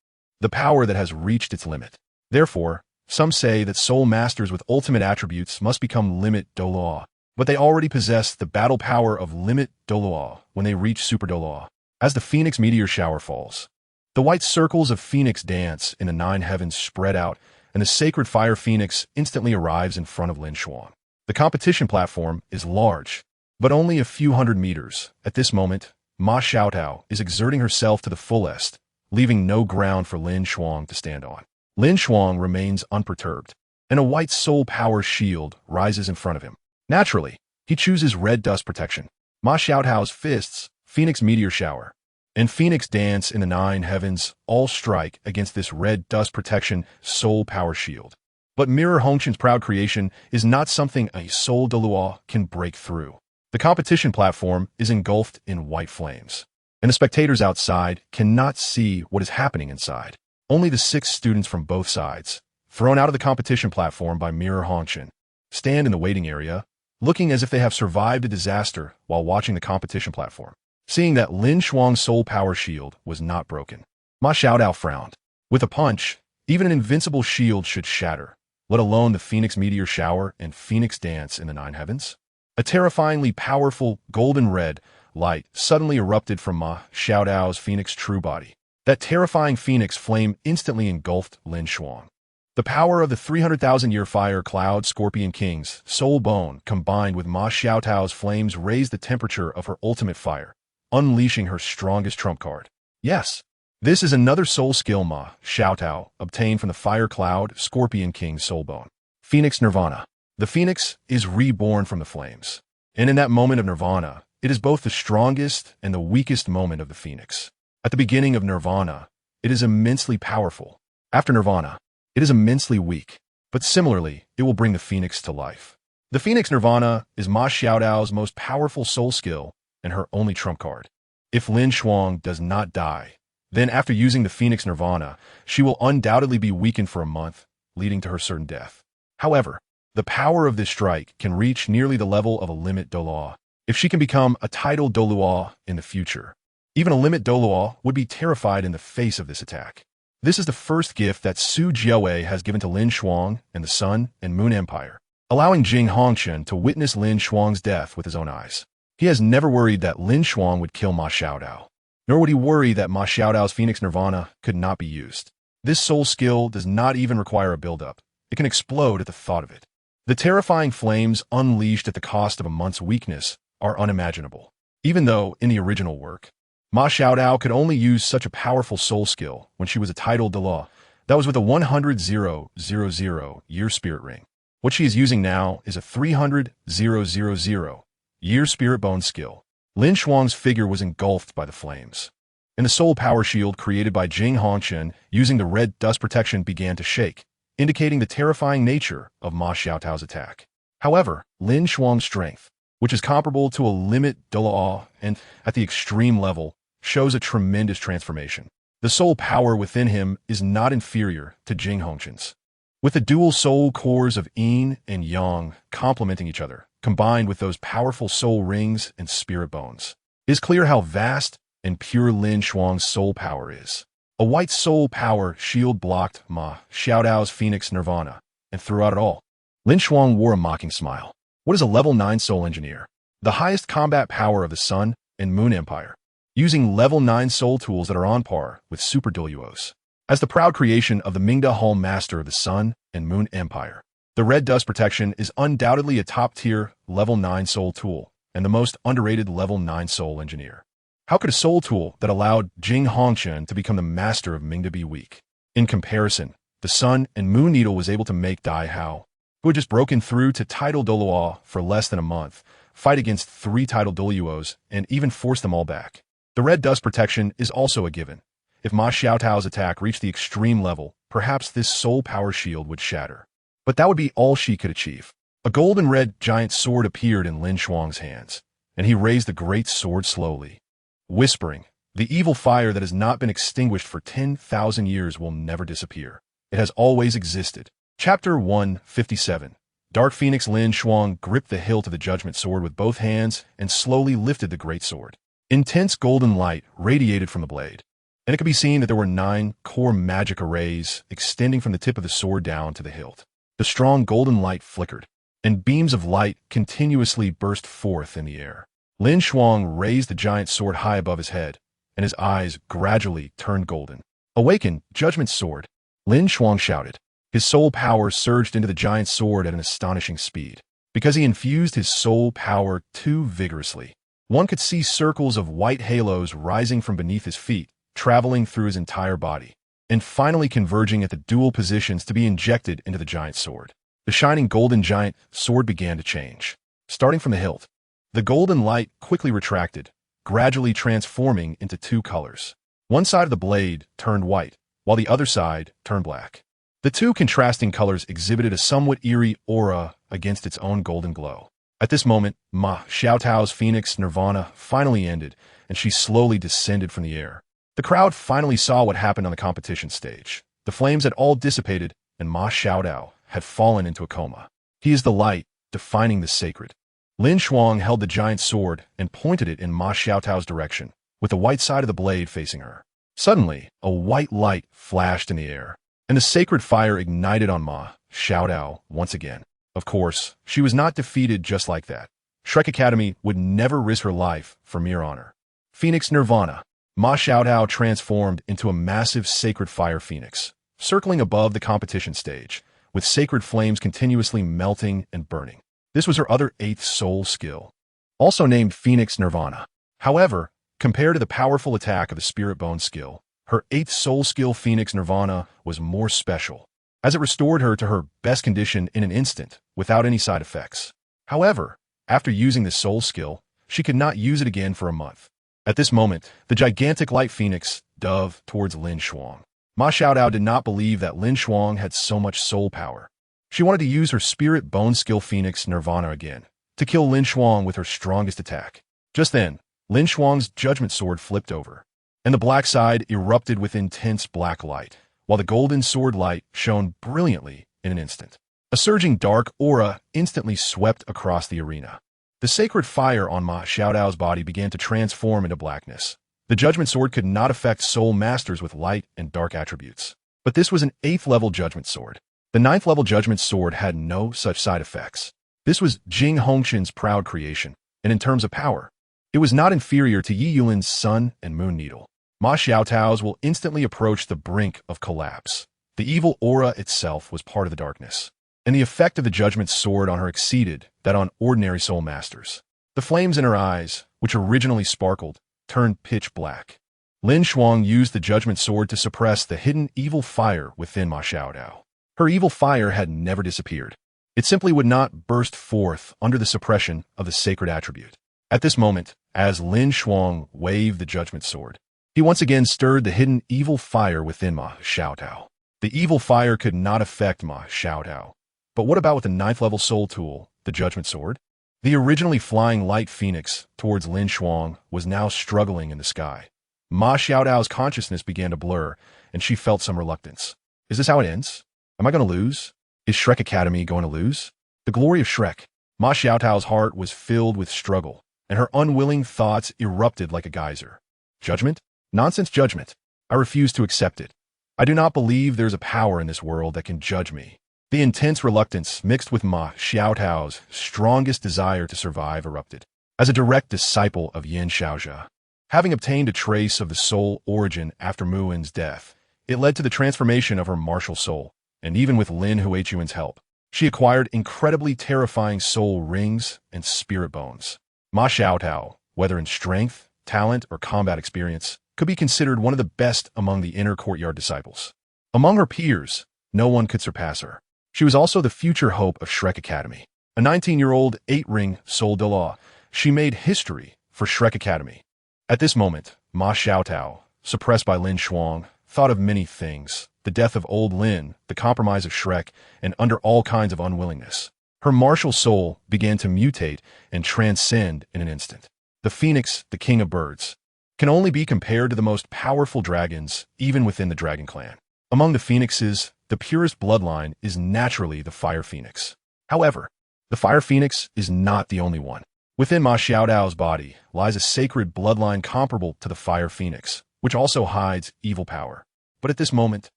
Speaker 1: the power that has reached its limit. Therefore, some say that soul masters with ultimate attributes must become Limit Douluo, but they already possess the battle power of Limit Douluo when they reach Super Douluo. As the Phoenix meteor shower falls, the white circles of Phoenix Dance in the 9 heavens spread out, and the sacred fire phoenix instantly arrives in front of LinShuang. The competition platform is large, but only a few hundred meters. At this moment, Ma Xiaotao is exerting herself to the fullest, leaving no ground for LinShuang to stand on. LinShuang remains unperturbed, and a white soul power shield rises in front of him. Naturally, he chooses red dust protection. Ma Xiaotao's fists, Phoenix meteor shower, and Phoenix Dance in the 9 heavens all strike against this red dust protection soul power shield. But Mirror Hongchun's proud creation is not something a soul Douluo can break through. The competition platform is engulfed in white flames, and the spectators outside cannot see what is happening inside. Only the 6 students from both sides, thrown out of the competition platform by Mirror Hongchun, stand in the waiting area, looking as if they have survived a disaster while watching the competition platform. Seeing that LinShuang's soul power shield was not broken, Ma Xiaotao frowned. With a punch, even an invincible shield should shatter, let alone the Phoenix meteor shower and Phoenix Dance in the 9 heavens. A terrifyingly powerful golden red light suddenly erupted from Ma Xiaotao's Phoenix true body. That terrifying Phoenix flame instantly engulfed LinShuang. The power of the 300,000-year fire cloud Scorpion King's soul bone combined with Ma Xiaotao's flames raised the temperature of her ultimate fire, unleashing her strongest trump card. Yes, this is another soul skill Ma Xiaotao obtained from the fire cloud Scorpion King's soul bone. Phoenix Nirvana. The Phoenix is reborn from the flames, and in that moment of Nirvana, it is both the strongest and the weakest moment of the Phoenix. At the beginning of Nirvana, it is immensely powerful. After Nirvana, it is immensely weak, but similarly, it will bring the Phoenix to life. The Phoenix Nirvana is Ma Xiaotao's most powerful soul skill and her only trump card. If LinShuang does not die, then after using the Phoenix Nirvana, she will undoubtedly be weakened for a month, leading to her certain death. However, the power of this strike can reach nearly the level of a Limit Douluo. If she can become a title Douluo in the future, even a Limit Douluo would be terrified in the face of this attack. This is the first gift that Su Jiawei has given to LinShuang and the Sun and Moon Empire, allowing Jing Hongchun to witness LinShuang's death with his own eyes. He has never worried that LinShuang would kill Ma Xiaotao, nor would he worry that Ma Xiaotao's Phoenix Nirvana could not be used. This soul skill does not even require a build-up. It can explode at the thought of it. The terrifying flames unleashed at the cost of a month's weakness are unimaginable. Even though, in the original work, Ma Xiaotao could only use such a powerful soul skill when she was a title Douluo, that was with a 100,000-year spirit ring. What she is using now is a 300,000-year spirit bone skill. LinShuang's figure was engulfed by the flames, and the soul power shield created by Jing Hongchun using the red dust protection began to shake, indicating the terrifying nature of Ma Xiaotao's attack. However, LinShuang's strength, which is comparable to a Limit Douluo and at the extreme level, shows a tremendous transformation. The soul power within him is not inferior to Jing Hongchun's. With the dual soul cores of yin and yang complementing each other, combined with those powerful soul rings and spirit bones, it is clear how vast and pure LinShuang's soul power is. A white soul power shield blocked Ma Xiaotao's Phoenix Nirvana, and throughout it all, LinShuang wore a mocking smile. What is a level 9 soul engineer? The highest combat power of the Sun and Moon Empire, using level 9 soul tools that are on par with Super Douluos. As the proud creation of the Ming Douluo master of the Sun and Moon Empire, the red dust protection is undoubtedly a top-tier level 9 soul tool and the most underrated level 9 soul engineer. How could a soul tool that allowed Jing Hongchen to become the master of Ming be weak? In comparison, the Sun and Moon Needle was able to make DaiYueheng, who had just broken through to title Douluo for less than a month, fight against 3 title Douluos and even force them all back. The red dust protection is also a given. If Ma Xiaotao's attack reached the extreme level, perhaps this soul power shield would shatter. But that would be all she could achieve. A golden red giant sword appeared in LinShuang's hands, and he raised the great sword slowly, whispering, "The evil fire that has not been extinguished for 10,000 years will never disappear. It has always existed." Chapter 157. Dark Phoenix LinShuang gripped the hilt of the judgment sword with both hands and slowly lifted the great sword. Intense golden light radiated from the blade, and it could be seen that there were 9 core magic arrays extending from the tip of the sword down to the hilt. The strong golden light flickered, and beams of light continuously burst forth in the air. LinShuang raised the giant sword high above his head, and his eyes gradually turned golden. "Awaken, judgment sword!" LinShuang shouted. His soul power surged into the giant sword at an astonishing speed. Because he infused his soul power too vigorously, one could see circles of white halos rising from beneath his feet, traveling through his entire body, and finally converging at the dual positions to be injected into the giant sword. The shining golden giant sword began to change. Starting from the hilt, the golden light quickly retracted, gradually transforming into 2 colors. One side of the blade turned white, while the other side turned black. The 2 contrasting colors exhibited a somewhat eerie aura against its own golden glow. At this moment, Ma Xiaotao's Phoenix Nirvana finally ended, and she slowly descended from the air. The crowd finally saw what happened on the competition stage. The flames had all dissipated, and Ma Xiaotao had fallen into a coma. He is the light, defining the sacred. LinShuang held the giant sword and pointed it in Ma Xiaotao's direction, with the white side of the blade facing her. Suddenly, a white light flashed in the air, and the sacred fire ignited on Ma Xiaotao once again. Of course, she was not defeated just like that. Shrek Academy would never risk her life for mere honor. Phoenix Nirvana. Ma Xiaotao transformed into a massive sacred fire phoenix, circling above the competition stage, with sacred flames continuously melting and burning. This was her other 8th soul skill, also named Phoenix Nirvana. However, compared to the powerful attack of the Spirit Bone skill, her 8th soul skill Phoenix Nirvana was more special, as it restored her to her best condition in an instant, without any side effects. However, after using this soul skill, she could not use it again for a month. At this moment, the gigantic light phoenix dove towards LinShuang. Ma Xiaotao did not believe that LinShuang had so much soul power. She wanted to use her Spirit Bone skill Phoenix Nirvana again, to kill LinShuang with her strongest attack. Just then, LinShuang's judgment sword flipped over, and the black side erupted with intense black light, while the golden sword light shone brilliantly in an instant. A surging dark aura instantly swept across the arena. The sacred fire on Ma Xiaotao's body began to transform into blackness. The judgment sword could not affect soul masters with light and dark attributes. But this was an 8th level judgment sword. The 9th level judgment sword had no such side effects. This was Jing Hongqin's proud creation, and in terms of power, it was not inferior to DaiYueheng's Sun and Moon Needle. Ma Xiaotao's will instantly approach the brink of collapse. The evil aura itself was part of the darkness, and the effect of the judgment sword on her exceeded that on ordinary soul masters. The flames in her eyes, which originally sparkled, turned pitch black. LinShuang used the judgment sword to suppress the hidden evil fire within Ma Xiaotao. Her evil fire had never disappeared. It simply would not burst forth under the suppression of the sacred attribute. At this moment, as LinShuang waved the judgment sword, he once again stirred the hidden evil fire within Ma Xiaotao. The evil fire could not affect Ma Xiaotao. But what about with the 9th level soul tool, the judgment sword? The originally flying light phoenix towards LinShuang was now struggling in the sky. Ma Xiaotao's consciousness began to blur, and she felt some reluctance. Is this how it ends? Am I going to lose? Is Shrek Academy going to lose? The glory of Shrek. Ma Xiaotao's heart was filled with struggle, and her unwilling thoughts erupted like a geyser. Judgment? Nonsense judgment. I refuse to accept it. I do not believe there's a power in this world that can judge me. The intense reluctance mixed with Ma Xiaotao's strongest desire to survive erupted. As a direct disciple of Yin Shaozhe, having obtained a trace of the soul origin after Muin's death, it led to the transformation of her martial soul, and even with Lin Huichuan's help, she acquired incredibly terrifying soul rings and spirit bones. Ma Xiaotao, whether in strength, talent, or combat experience, could be considered one of the best among the inner courtyard disciples. Among her peers, no one could surpass her. She was also the future hope of Shrek Academy. A 19-year-old 8-ring soul Douluo, she made history for Shrek Academy. At this moment, Ma Xiaotao, suppressed by LinShuang, thought of many things: the death of old Lin, the compromise of Shrek, and under all kinds of unwillingness. Her martial soul began to mutate and transcend in an instant. The phoenix, the king of birds, can only be compared to the most powerful dragons, even within the dragon clan. Among the phoenixes, the purest bloodline is naturally the fire phoenix. However, the fire phoenix is not the only one. Within Ma Xiaodao's body lies a sacred bloodline comparable to the fire phoenix, which also hides evil power. But at this moment,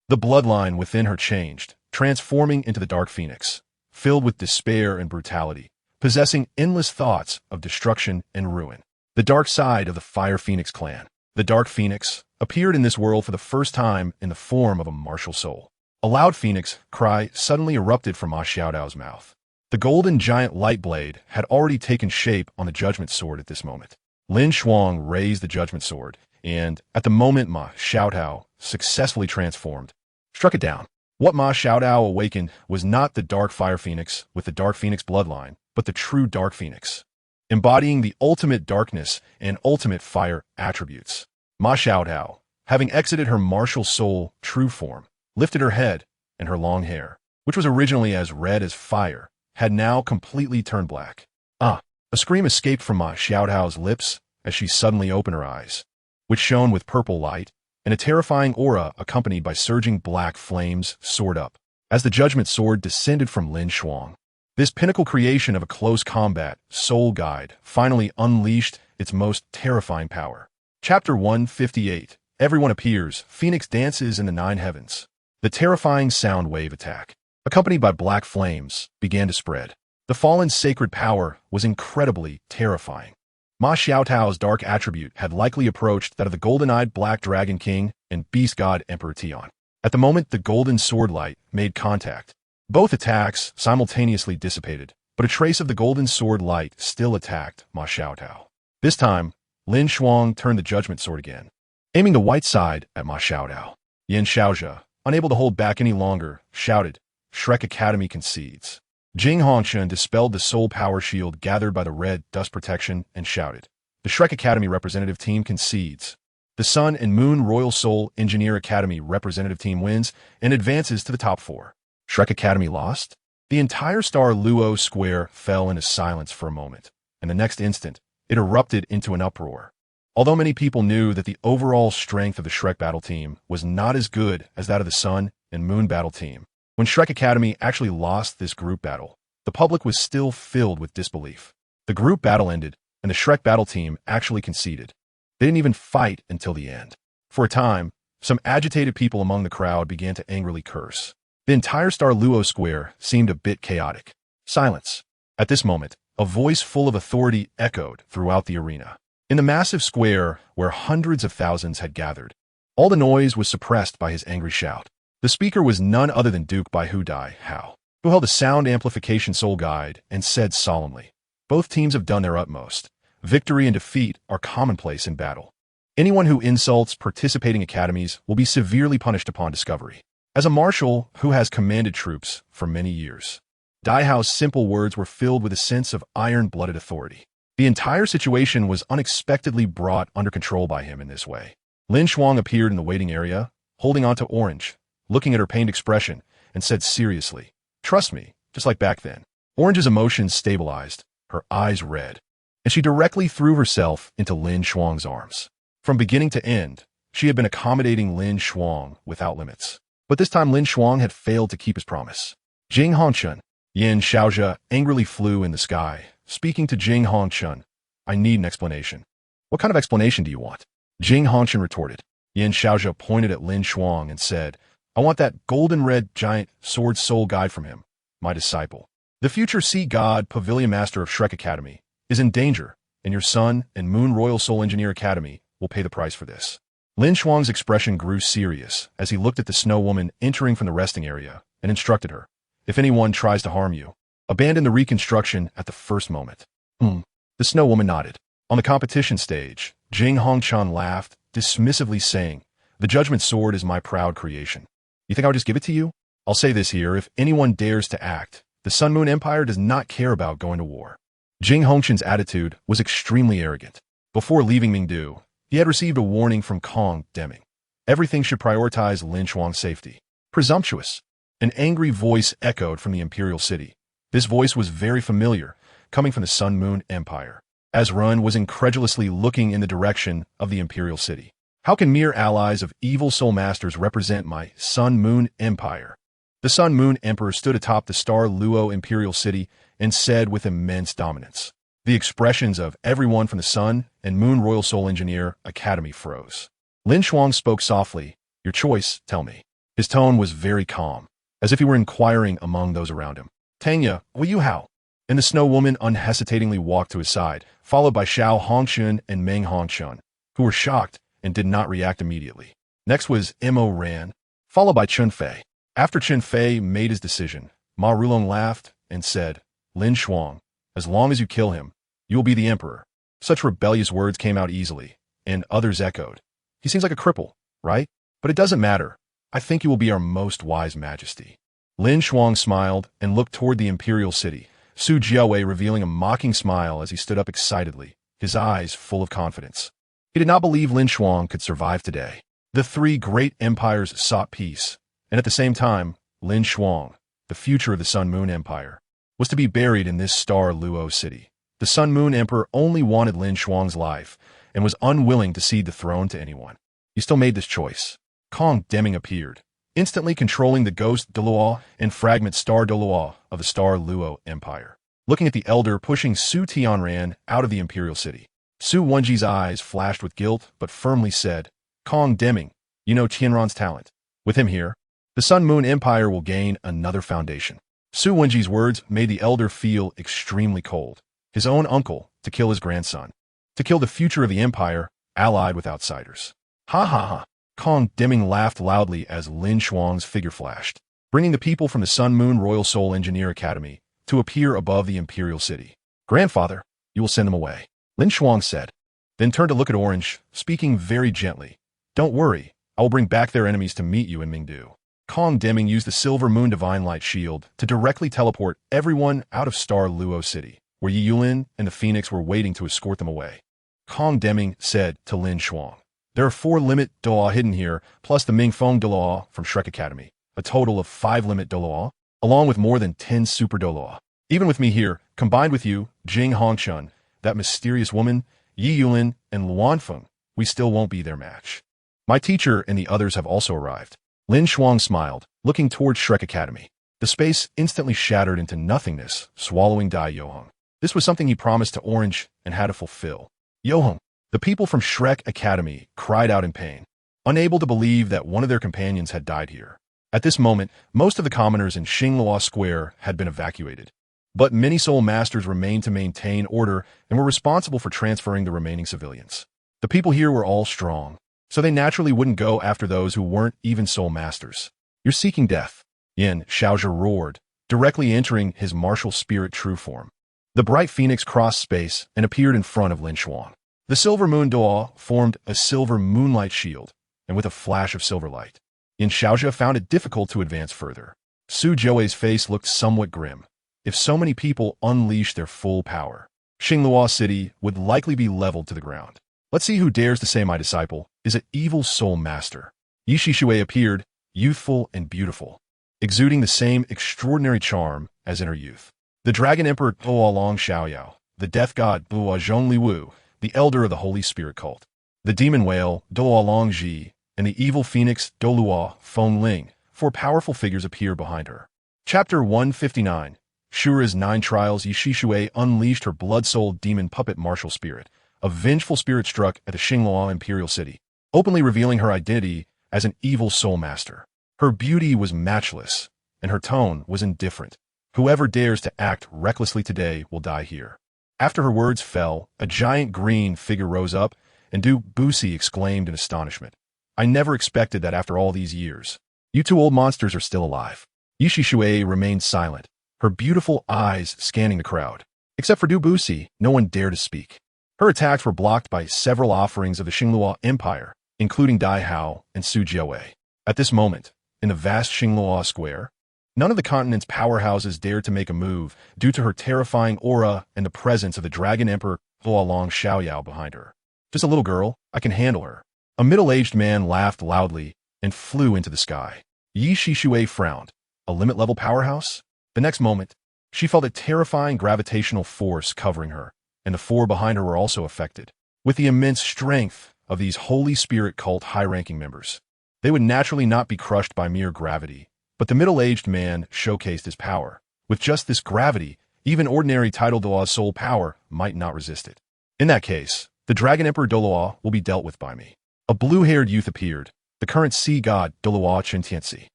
Speaker 1: the bloodline within her changed, transforming into the dark phoenix, filled with despair and brutality, possessing endless thoughts of destruction and ruin. The dark side of the Fire Phoenix clan. The Dark Phoenix appeared in this world for the first time in the form of a martial soul. A loud phoenix cry suddenly erupted from Ma Xiaodao's mouth. The golden giant light blade had already taken shape on the judgment sword at this moment. LinShuang raised the judgment sword, and at the moment Ma Xiaodao successfully transformed, struck it down. What Ma Xiaodao awakened was not the Dark Fire Phoenix with the Dark Phoenix bloodline, but the true Dark Phoenix, embodying the ultimate darkness and ultimate fire attributes. Ma Xiaodao, having exited her martial soul true form, lifted her head, and her long hair, which was originally as red as fire, had now completely turned black. Ah! A scream escaped from Ma Xiaodao's lips as she suddenly opened her eyes, which shone with purple light, and a terrifying aura accompanied by surging black flames soared up as the judgment sword descended from LinShuang. This pinnacle creation of a close combat soul guide finally unleashed its most terrifying power. Chapter 158. Everyone appears. Phoenix dances in the 9 heavens. The terrifying sound wave attack, accompanied by black flames, began to spread. The fallen's sacred power was incredibly terrifying. Ma Xiaotao's dark attribute had likely approached that of the golden-eyed Black Dragon King and Beast God Emperor Tian. At the moment the golden sword light made contact, both attacks simultaneously dissipated, but a trace of the golden sword light still attacked Ma Xiaotao. This time, LinShuang turned the judgment sword again, aiming the white side at Ma Xiaodao. Yan Xiaozhe, unable to hold back any longer, shouted, "Shrek Academy concedes." Jing Hongshan dispelled the soul power shield gathered by the red dust protection and shouted, "The Shrek Academy representative team concedes. The Sun and Moon Royal Soul Engineer Academy representative team wins and advances to the top 4. Shrek Academy lost?" The entire Star Luo Square fell into silence for a moment, and the next instant, it erupted into an uproar. Although many people knew that the overall strength of the Shrek battle team was not as good as that of the Sun and Moon battle team, when Shrek Academy actually lost this group battle, the public was still filled with disbelief. The group battle ended, and the Shrek battle team actually conceded. They didn't even fight until the end. For a time, some agitated people among the crowd began to angrily curse. The entire Star Luo Square seemed a bit chaotic. Silence. At this moment, a voice full of authority echoed throughout the arena. In the massive square where hundreds of thousands had gathered, all the noise was suppressed by his angry shout. The speaker was none other than Duke DaiYueheng, who held a sound amplification soul guide and said solemnly, "Both teams have done their utmost. Victory and defeat are commonplace in battle. Anyone who insults participating academies will be severely punished upon discovery." As a marshal who has commanded troops for many years, DaiYueheng's simple words were filled with a sense of iron-blooded authority. The entire situation was unexpectedly brought under control by him in this way. LinShuang appeared in the waiting area, holding onto Orange, looking at her pained expression, and said seriously, "Trust me, just like back then." Orange's emotions stabilized, her eyes red, and she directly threw herself into LinShuang's arms. From beginning to end, she had been accommodating LinShuang without limits. But this time LinShuang had failed to keep his promise. Jing Hongshan, Yan Xiaozhe angrily flew in the sky, speaking to Jing Hongshan, "I need an explanation." "What kind of explanation do you want?" Jing Hongshan retorted. Yan Xiaozhe pointed at LinShuang and said, "I want that golden-red giant sword soul guide from him, my disciple. The future Sea God Pavilion Master of Shrek Academy is in danger, and your Sun and Moon Royal Soul Engineer Academy will pay the price for this." LinShuang's expression grew serious as he looked at the snow woman entering from the resting area and instructed her, "If anyone tries to harm you, abandon the reconstruction at the first moment." The snow woman nodded. On the competition stage, Jing Hongchun laughed, dismissively saying, "The judgment sword is my proud creation. You think I'll just give it to you? I'll say this here, if anyone dares to act, the Sun Moon Empire does not care about going to war." Jing Hongchun's attitude was extremely arrogant. Before leaving Mingdu, he had received a warning from Kong Deming. Everything should prioritize LinShuang's safety. Presumptuous. An angry voice echoed from the imperial city. This voice was very familiar, coming from the Sun Moon Empire. Azrun was incredulously looking in the direction of the imperial city. How can mere allies of evil soul masters represent my Sun Moon Empire? The Sun Moon Emperor stood atop the Star Luo imperial city and said with immense dominance. The expressions of everyone from the Sun and Moon Royal Soul Engineer Academy froze. LinShuang spoke softly, "Your choice, tell me." His tone was very calm, as if he were inquiring among those around him. "Tanya, will you how?" And the snow woman unhesitatingly walked to his side, followed by Xiao Hongchun and Meng Hongchun, who were shocked and did not react immediately. Next was Mo Ran, followed by Chun Fei. After Chun Fei made his decision, Ma Rulong laughed and said, "LinShuang, as long as you kill him, you will be the emperor." Such rebellious words came out easily, and others echoed, "He seems like a cripple, right? But it doesn't matter. I think you will be our most wise majesty." LinShuang smiled and looked toward the imperial city, Su Jiawei revealing a mocking smile as he stood up excitedly, his eyes full of confidence. He did not believe LinShuang could survive today. The three great empires sought peace, and at the same time, LinShuang, the future of the Sun Moon Empire, was to be buried in this Star Luo city. The Sun Moon Emperor only wanted LinShuang's life and was unwilling to cede the throne to anyone. He still made this choice. Kong Deming appeared, instantly controlling the Ghost Douluo and fragment Star Douluo of the Star Luo Empire. Looking at the elder pushing Su Tianran out of the imperial city, Su Wenji's eyes flashed with guilt but firmly said, "Kong Deming, you know Tianran's talent. With him here, the Sun Moon Empire will gain another foundation." Su Wenji's words made the elder feel extremely cold. His own uncle to kill his grandson, to kill the future of the empire, allied with outsiders. Ha ha ha. Kong Deming laughed loudly as LinShuang's figure flashed, bringing the people from the Sun Moon Royal Soul Engineer Academy to appear above the imperial city. "Grandfather, you will send them away," LinShuang said, then turned to look at Orange, speaking very gently. "Don't worry, I will bring back their enemies to meet you in Mingdu." Kong Deming used the Silver Moon Divine Light Shield to directly teleport everyone out of Star Luo City, where Yulin and the Phoenix were waiting to escort them away. Kong Deming said to LinShuang, "There are 4 limit Douluo hidden here, plus the Mingfeng Douluo from Shrek Academy, a total of 5 limit Douluo, along with more than 10 super Douluo. Even with me here, combined with you, Jing Hongchun, that mysterious woman, Yi Yulin, and Luanfeng, we still won't be their match. My teacher and the others have also arrived." LinShuang smiled, looking toward Shrek Academy. The space instantly shattered into nothingness, swallowing DaiYueheng. This was something he promised to Orange and had to fulfill. "Yoheng!" The people from Shrek Academy cried out in pain, unable to believe that one of their companions had died here. At this moment, most of the commoners in Xinglua Square had been evacuated, but many soul masters remained to maintain order and were responsible for transferring the remaining civilians. The people here were all strong, so they naturally wouldn't go after those who weren't even soul masters. "You're seeking death," Yin Shaozhe roared, directly entering his martial spirit true form. The bright phoenix crossed space and appeared in front of LinShuang. The Silver Moon Douluo formed a silver moonlight shield, and with a flash of silver light, Yin Shaozhe found it difficult to advance further. Su Jiawei's face looked somewhat grim. If so many people unleashed their full power, Xinglua City would likely be leveled to the ground. "Let's see who dares to say my disciple is an evil soul master." Ye Xishui appeared, youthful and beautiful, exuding the same extraordinary charm as in her youth. The Dragon Emperor Douluo Xiaoyao, the Death God Douluo Zhongliwu, the elder of the Holy Spirit cult, the demon whale Douluo Ji, and the evil phoenix Douluo Fengling, 4 powerful figures appear behind her. Chapter 159. Shura's 9 Trials. Ye Xishui unleashed her blood-souled demon puppet martial spirit. A vengeful spirit struck at the Xinglua Imperial City, openly revealing her identity as an evil soul master. Her beauty was matchless, and her tone was indifferent. "Whoever dares to act recklessly today will die here." After her words fell, a giant green figure rose up, and Du Busi exclaimed in astonishment. I never expected that after all these years. You two old monsters are still alive. Ye Xishui remained silent, her beautiful eyes scanning the crowd. Except for Du Busi, no one dared to speak. Her attacks were blocked by several offerings of the Xingluo Empire, including Dai Hao and Su Jiawei. At this moment, in the vast Xingluo square, none of the continent's powerhouses dared to make a move due to her terrifying aura and the presence of the Dragon Emperor Long Xiaoyao behind her. Just a little girl, I can handle her. A middle-aged man laughed loudly and flew into the sky. Ye Xishui frowned. A limit-level powerhouse? The next moment, she felt a terrifying gravitational force covering her, and the four behind her were also affected. With the immense strength of these Holy Spirit cult high-ranking members, they would naturally not be crushed by mere gravity, but the middle-aged man showcased his power. With just this gravity, even ordinary Tidal Douluo's soul power might not resist it. In that case, the Dragon Emperor Douluo will be dealt with by me. A blue-haired youth appeared, the current sea god Douluo Continent.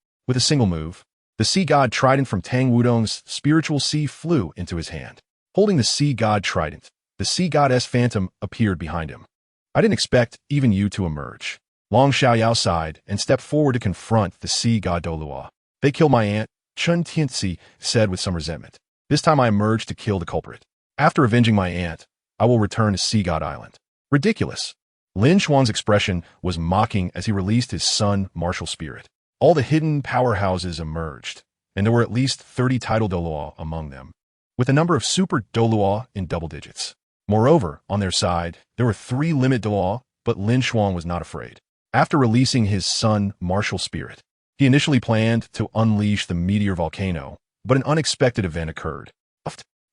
Speaker 1: With a single move, the sea god trident from Tang Wudong's spiritual sea flew into his hand. Holding the sea god trident, the sea goddess phantom appeared behind him. I didn't expect even you to emerge. Long Xiaoyao sighed and stepped forward to confront the sea god Douluo. They killed my aunt, Chun Tianzi said with some resentment. This time I emerged to kill the culprit. After avenging my aunt, I will return to Sea God Island. Ridiculous. LinShuang's expression was mocking as he released his sun martial spirit. All the hidden powerhouses emerged, and there were at least 30 Tidal Douluo among them, with a number of Super Douluo in double digits. Moreover, on their side, there were 3 Limit Douluo, but LinShuang was not afraid. After releasing his sun martial spirit, he initially planned to unleash the meteor volcano, but an unexpected event occurred.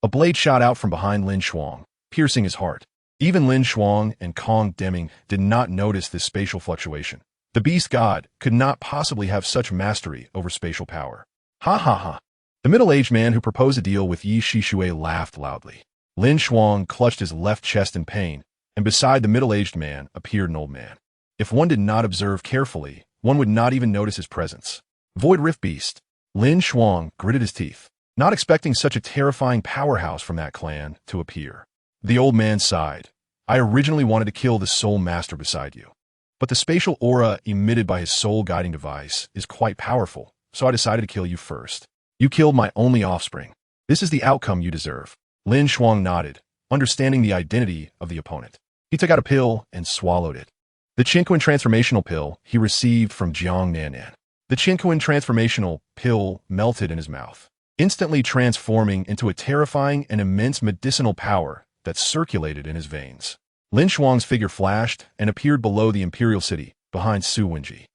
Speaker 1: A blade shot out from behind LinShuang, piercing his heart. Even LinShuang and Kong Deming did not notice this spatial fluctuation. The beast god could not possibly have such mastery over spatial power. Ha ha ha. The middle-aged man who proposed a deal with Ye Xishui laughed loudly. LinShuang clutched his left chest in pain, and beside the middle-aged man appeared an old man. If one did not observe carefully, one would not even notice his presence. Void Rift Beast. LinShuang gritted his teeth, not expecting such a terrifying powerhouse from that clan to appear. The old man sighed. I originally wanted to kill the soul master beside you, but the spatial aura emitted by his soul guiding device is quite powerful, so I decided to kill you first. You killed my only offspring. This is the outcome you deserve. LinShuang nodded, understanding the identity of the opponent. He took out a pill and swallowed it. The Qinquan transformational pill he received from Jiang Nanan. The Qinquan transformational pill melted in his mouth, instantly transforming into a terrifying and immense medicinal power that circulated in his veins. LinShuang's figure flashed and appeared below the imperial city, behind Su Wenji.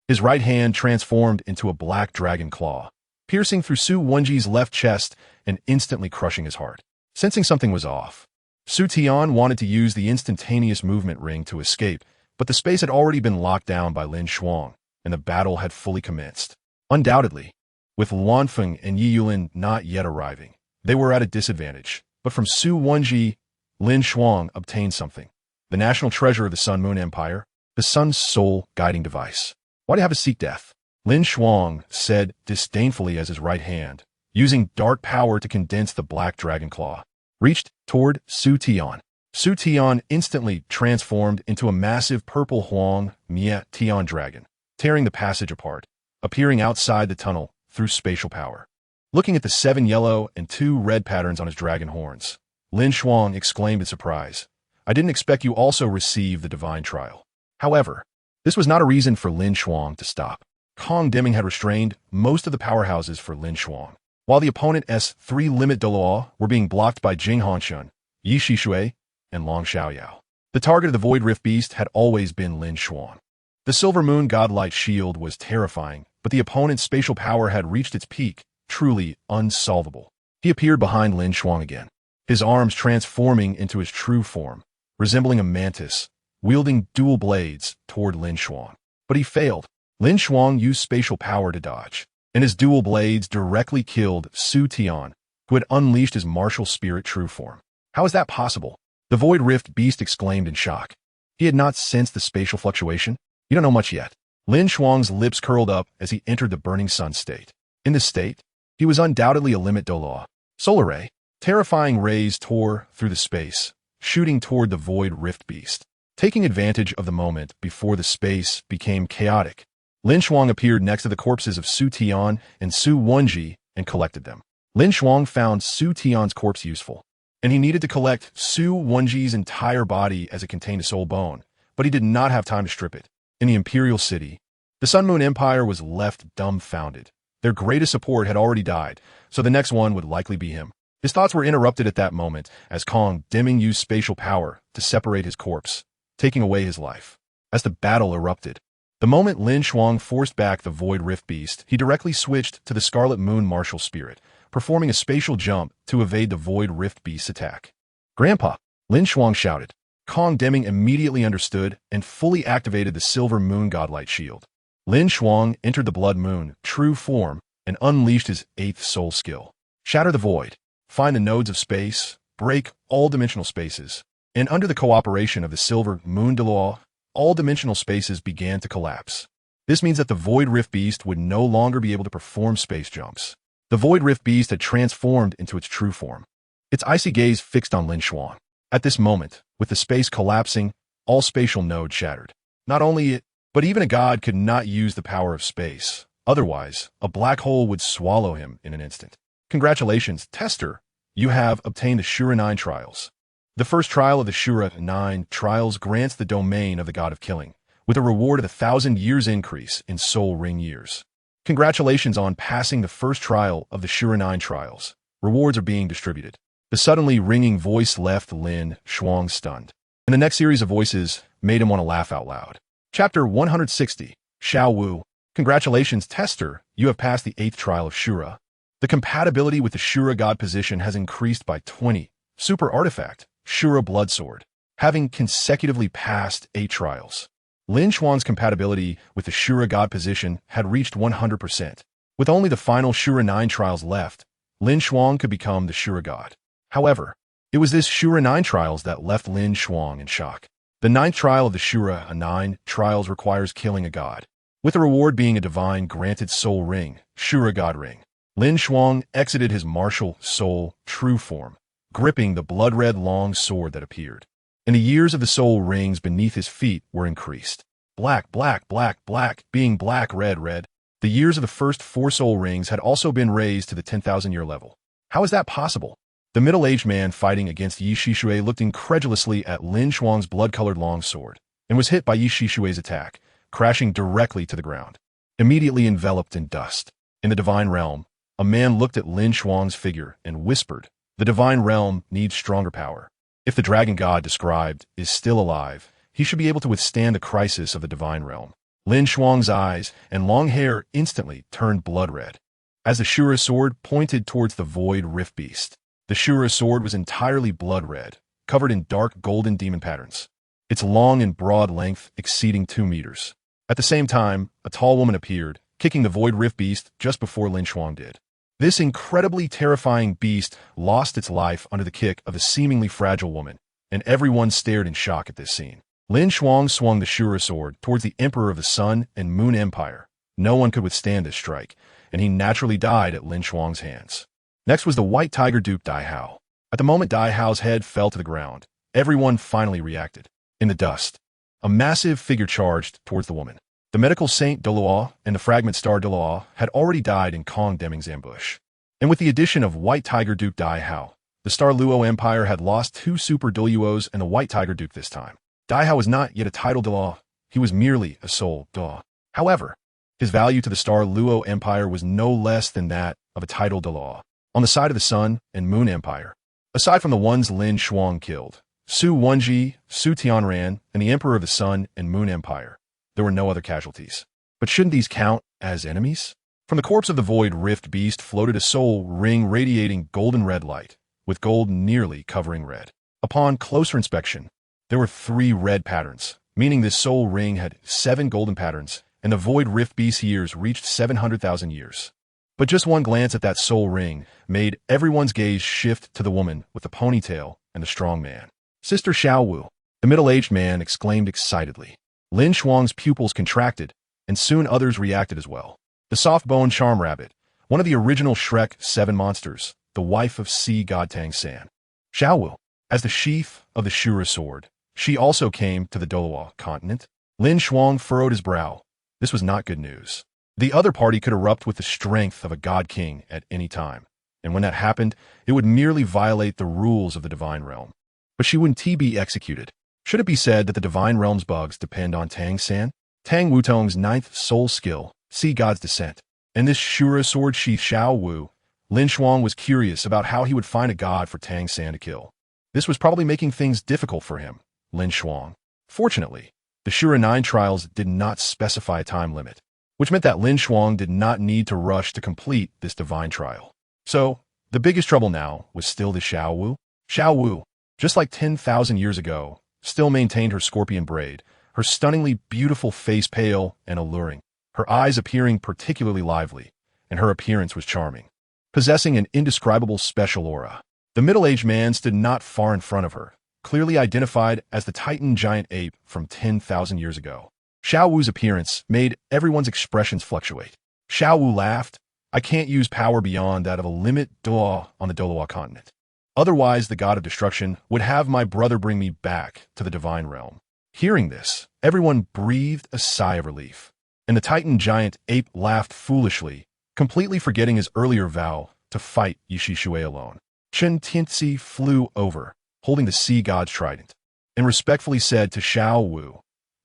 Speaker 1: His right hand transformed into a black dragon claw, piercing through Su Wenji's left chest and instantly crushing his heart. Sensing something was off, Su Tian wanted to use the instantaneous movement ring to escape, but the space had already been locked down by LinShuang, and the battle had fully commenced. Undoubtedly, with Luanfeng and Yi Yulin not yet arriving, they were at a disadvantage. But from Su Wenji, LinShuang obtained something. The national treasure of the Sun Moon Empire, the Sun's soul guiding device. Why do you have to seek death? LinShuang said disdainfully as his right hand, using dark power to condense the black dragon claw, reached toward Su Tian. Su Tian instantly transformed into a massive purple Huang Mia Tian dragon, tearing the passage apart, appearing outside the tunnel through spatial power. Looking at the 7 yellow and 2 red patterns on his dragon horns, LinShuang exclaimed in surprise, I didn't expect you also receive the divine trial. However, this was not a reason for LinShuang to stop. Kong Deming had restrained most of the powerhouses for LinShuang, while the opponent's 3 Limit Douluo were being blocked by Jing Hanshun, Ye Xishui, and Long Xiaoyao. The target of the Void Rift Beast had always been LinShuang. The Silver Moon Godlight Shield was terrifying, but the opponent's spatial power had reached its peak, truly unsolvable. He appeared behind LinShuang again, his arms transforming into his true form, resembling a mantis, wielding dual blades toward LinShuang. But he failed. LinShuang used spatial power to dodge, and his dual blades directly killed Su Tian, who had unleashed his martial spirit true form. How is that possible? The Void Rift Beast exclaimed in shock. He had not sensed the spatial fluctuation. You don't know much yet. LinShuang's lips curled up as he entered the burning sun state. In this state, he was undoubtedly a Limit Douluo. Solar Ray. Terrifying rays tore through the space, shooting toward the Void Rift Beast. Taking advantage of the moment before the space became chaotic, LinShuang appeared next to the corpses of Su Tian and Su Wenji and collected them. LinShuang found Su Tian's corpse useful, and he needed to collect Su Wenji's entire body as it contained a soul bone, but he did not have time to strip it. In the Imperial City, the Sun Moon Empire was left dumbfounded. Their greatest support had already died, so the next one would likely be him. His thoughts were interrupted at that moment as Kong Deming used spatial power to separate his corpse, taking away his life. As the battle erupted, the moment LinShuang forced back the Void Rift Beast, he directly switched to the Scarlet Moon Martial Spirit, performing a spatial jump to evade the Void Rift Beast's attack. "Grandpa!" LinShuang shouted. Kong Deming immediately understood and fully activated the Silver Moon Godlight Shield. LinShuang entered the Blood Moon, true form, and unleashed his 8th soul skill. Shatter the Void. Find the nodes of space, break all dimensional spaces, and under the cooperation of the Silver Moon Douluo, all dimensional spaces began to collapse. This means that the Void Rift Beast would no longer be able to perform space jumps. The Void Rift Beast had transformed into its true form. Its icy gaze fixed on LinShuang. At this moment, with the space collapsing, all spatial nodes shattered. Not only it, but even a god could not use the power of space. Otherwise, a black hole would swallow him in an instant. Congratulations, Tester! You have obtained the Shura 9 trials. The first trial of the Shura 9 trials grants the domain of the God of Killing, with a reward of 1,000 years increase in soul ring years. Congratulations on passing the first trial of the Shura 9 trials. Rewards are being distributed. The suddenly ringing voice left LinShuang stunned, and the next series of voices made him want to laugh out loud. Chapter 160, Xiao Wu. Congratulations, Tester! You have passed the 8th trial of Shura. The compatibility with the Shura God position has increased by 20. Super Artifact, Shura Bloodsword. Having consecutively passed 8 trials, LinShuang's compatibility with the Shura God position had reached 100%. With only the final Shura 9 trials left, LinShuang could become the Shura God. However, it was this Shura 9 trials that left LinShuang in shock. The 9th trial of the Shura 9 trials requires killing a god, with the reward being a divine granted soul ring, Shura God Ring. LinShuang exited his martial soul true form, gripping the blood-red long sword that appeared. And the years of the soul rings beneath his feet were increased. Black, black, black, black, being black, red, red. The years of the first 4 soul rings had also been raised to the 10,000-year level. How is that possible? The middle-aged man fighting against Ye Xishui looked incredulously at LinShuang's blood-colored long sword and was hit by Ye Xishui's attack, crashing directly to the ground, immediately enveloped in dust. In the divine realm, a man looked at LinShuang's figure and whispered, "The divine realm needs stronger power. If the dragon god described is still alive, he should be able to withstand the crisis of the divine realm." LinShuang's eyes and long hair instantly turned blood red as the Shura sword pointed towards the Void Rift Beast. The Shura sword was entirely blood red, covered in dark golden demon patterns, its long and broad length exceeding 2 meters. At the same time, a tall woman appeared, kicking the Void Rift Beast just before LinShuang did. This incredibly terrifying beast lost its life under the kick of a seemingly fragile woman, and everyone stared in shock at this scene. LinShuang swung the Shura sword towards the Emperor of the Sun and Moon Empire. No one could withstand this strike, and he naturally died at LinShuang's hands. Next was the White Tiger Duke DaiYueheng. At the moment DaiYueheng's head fell to the ground, everyone finally reacted. In the dust, a massive figure charged towards the woman. The medical saint Douluo and the fragment star Douluo had already died in Kong Deming's ambush. And with the addition of White Tiger Duke DaiYueheng, the Star Luo Empire had lost 2 Super Douluos and the White Tiger Duke this time. DaiYueheng was not yet a title Douluo, he was merely a soul Douluo. However, his value to the Star Luo Empire was no less than that of a title Douluo. On the side of the Sun and Moon Empire, aside from the ones LinShuang killed, Su Wenji, Su Tianran, and the Emperor of the Sun and Moon Empire, there were no other casualties. But shouldn't these count as enemies? From the corpse of the Void Rift Beast floated a soul ring radiating golden red light, with gold nearly covering red. Upon closer inspection, there were 3 red patterns, meaning this soul ring had 7 golden patterns, and the Void Rift Beast's years reached 700,000 years. But just one glance at that soul ring made everyone's gaze shift to the woman with the ponytail and the strong man. Sister Xiao Wu, the middle-aged man exclaimed excitedly. LinShuang's pupils contracted, and soon others reacted as well. The soft-boned charm rabbit, one of the original Shrek 7 monsters, the wife of sea god Tang San. Xiao Wu, as the sheath of the Shura sword She also came to the Douluo Continent. LinShuang furrowed his brow. This was not good news. The other party could erupt with the strength of a god king at any time, and when that happened, it would merely violate the rules of the divine realm. But she wouldn't be executed. Should it be said that the divine realm's bugs depend on Tang San? Tang Wutong's ninth soul skill, see God's descent. And this Shura sword sheath Xiao Wu, LinShuang was curious about how he would find a god for Tang San to kill. This was probably making things difficult for him, LinShuang. Fortunately, the Shura 9 trials did not specify a time limit, which meant that LinShuang did not need to rush to complete this divine trial. So, the biggest trouble now was still the Xiao Wu. Xiao Wu, just like 10,000 years ago, still maintained her scorpion braid, her stunningly beautiful face pale and alluring, her eyes appearing particularly lively, and her appearance was charming, possessing an indescribable special aura. The middle-aged man stood not far in front of her, clearly identified as the Titan giant ape from 10,000 years ago. Xiao Wu's appearance made everyone's expressions fluctuate. Xiao Wu laughed. I can't use power beyond that of a limit Douluo on the Douluo Continent. Otherwise, the god of destruction would have my brother bring me back to the divine realm. Hearing this, everyone breathed a sigh of relief, and the Titan giant ape laughed foolishly, completely forgetting his earlier vow to fight Ye Xishui alone. Chen Tianzi flew over, holding the sea god's trident, and respectfully said to Xiao Wu,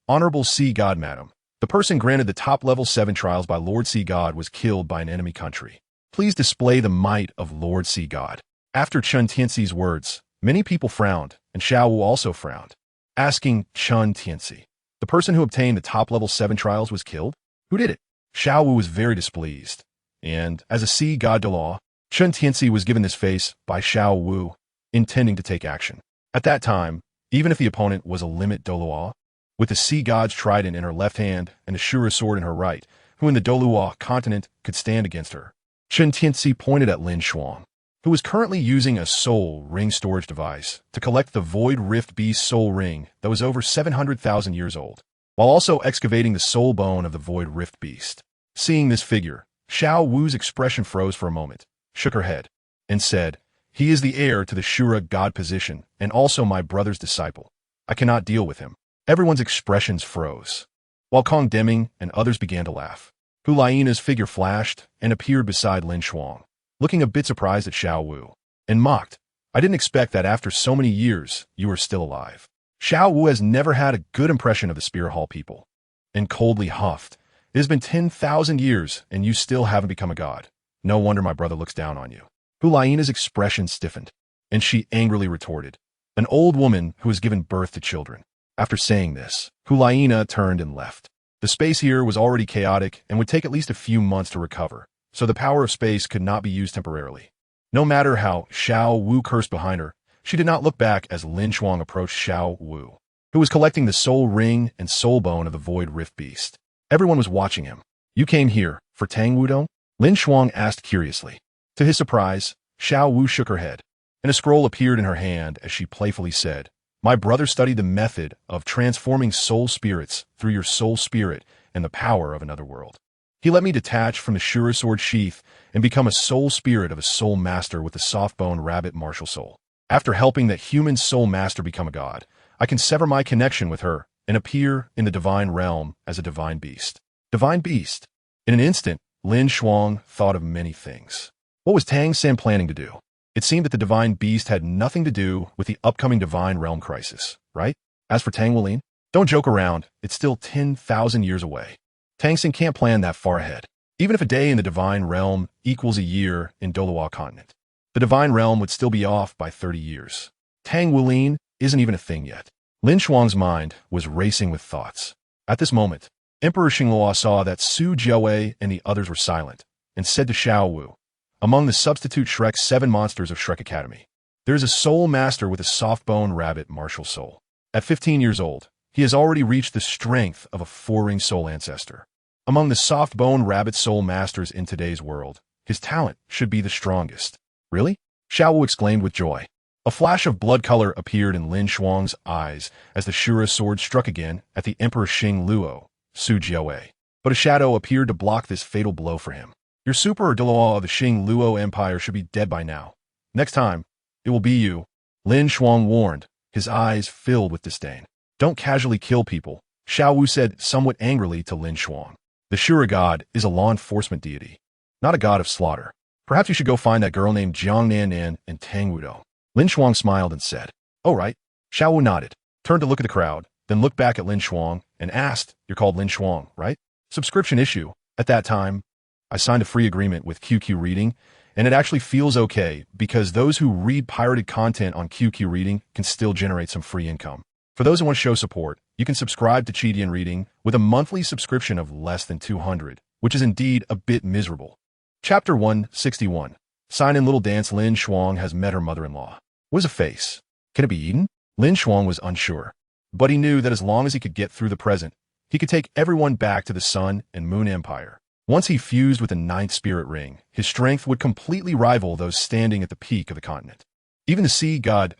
Speaker 1: Honorable Sea God, Madam, the person granted the top-level 7 trials by Lord Sea God was killed by an enemy country. Please display the might of Lord Sea God. After Chen Tianzi's words, many people frowned, and Xiao Wu also frowned, asking Chen Tianzi, the person who obtained the top-level 7 trials was killed? Who did it? Xiao Wu was very displeased, and, as a Sea God Douluo, Chen Tianzi was given this face by Xiao Wu, intending to take action. At that time, even if the opponent was a limit Douluo, with the sea god's trident in her left hand and the Shura sword in her right, who in the Douluo Continent could stand against her, Chen Tianzi pointed at LinShuang, who was currently using a soul ring storage device to collect the Void Rift Beast soul ring that was over 700,000 years old, while also excavating the soul bone of the Void Rift Beast. Seeing this figure, Xiao Wu's expression froze for a moment, shook her head, and said, He is the heir to the Shura god position and also my brother's disciple. I cannot deal with him. Everyone's expressions froze, while Kong Deming and others began to laugh. Hu Lai's figure flashed and appeared beside LinShuang, looking a bit surprised at Xiao Wu, and mocked, I didn't expect that after so many years you were still alive. Xiao Wu has never had a good impression of the Spear Hall people, and coldly huffed, It has been 10,000 years and you still haven't become a god. No wonder my brother looks down on you. Hu Lai's expression stiffened, and she angrily retorted, An old woman who has given birth to children. After saying this, Hu Lai turned and left. The space here was already chaotic and would take at least a few months to recover, so the power of space could not be used temporarily. No matter how Xiao Wu cursed behind her, she did not look back as LinShuang approached Xiao Wu, who was collecting the soul ring and soul bone of the Void Rift Beast. Everyone was watching him. You came here for Tang Wudong? LinShuang asked curiously. To his surprise, Xiao Wu shook her head, and a scroll appeared in her hand as she playfully said, My brother studied the method of transforming soul spirits through your soul spirit and the power of another world. He let me detach from the Shura sword sheath and become a soul spirit of a soul master with the soft-boned rabbit martial soul. After helping that human soul master become a god, I can sever my connection with her and appear in the divine realm as a divine beast. Divine beast? In an instant, LinShuang thought of many things. What was Tang San planning to do? It seemed that the divine beast had nothing to do with the upcoming divine realm crisis, right? As for Tang Wulin, don't joke around, it's still 10,000 years away. Tang San can't plan that far ahead. Even if a day in the divine realm equals a year in Douluo Continent, the divine realm would still be off by 30 years. Tang Wulin isn't even a thing yet. LinShuang's mind was racing with thoughts. At this moment, Emperor Xingluo saw that Su Jiawei and the others were silent, and said to Xiao Wu, Among the substitute Shrek's 7 monsters of Shrek Academy, there is a soul master with a soft-boned rabbit martial soul. At 15 years old, he has already reached the strength of a 4-ring soul ancestor. Among the soft-boned rabbit soul masters in today's world, his talent should be the strongest. Really? Xiao Wu exclaimed with joy. A flash of blood color appeared in LinShuang's eyes as the Shura sword struck again at the Emperor Xingluo, Su Jiawei. But a shadow appeared to block this fatal blow for him. Your super or Douluo of the Xingluo Empire should be dead by now. Next time, it will be you, LinShuang warned, his eyes filled with disdain. Don't casually kill people, Xiao Wu said somewhat angrily to LinShuang. The Shura god is a law enforcement deity, not a god of slaughter. Perhaps you should go find that girl named Jiang Nannan in Tangwudo. LinShuang smiled and said, "Oh right." Xiao Wu nodded, turned to look at the crowd, then looked back at LinShuang and asked, "You're called LinShuang, right?" Subscription issue. At that time, I signed a free agreement with QQ Reading, and it actually feels okay because those who read pirated content on QQ Reading can still generate some free income. For those who want to show support, you can subscribe to Chidian Reading with a monthly subscription of less than 200, which is indeed a bit miserable. Chapter 161. Sign-in little dance. LinShuang has met her mother-in-law. What is a face? Can it be eaten? LinShuang was unsure, but he knew that as long as he could get through the present, he could take everyone back to the Sun and Moon Empire. Once he fused with the ninth spirit ring, his strength would completely rival those standing at the peak of the continent. Even the sea god,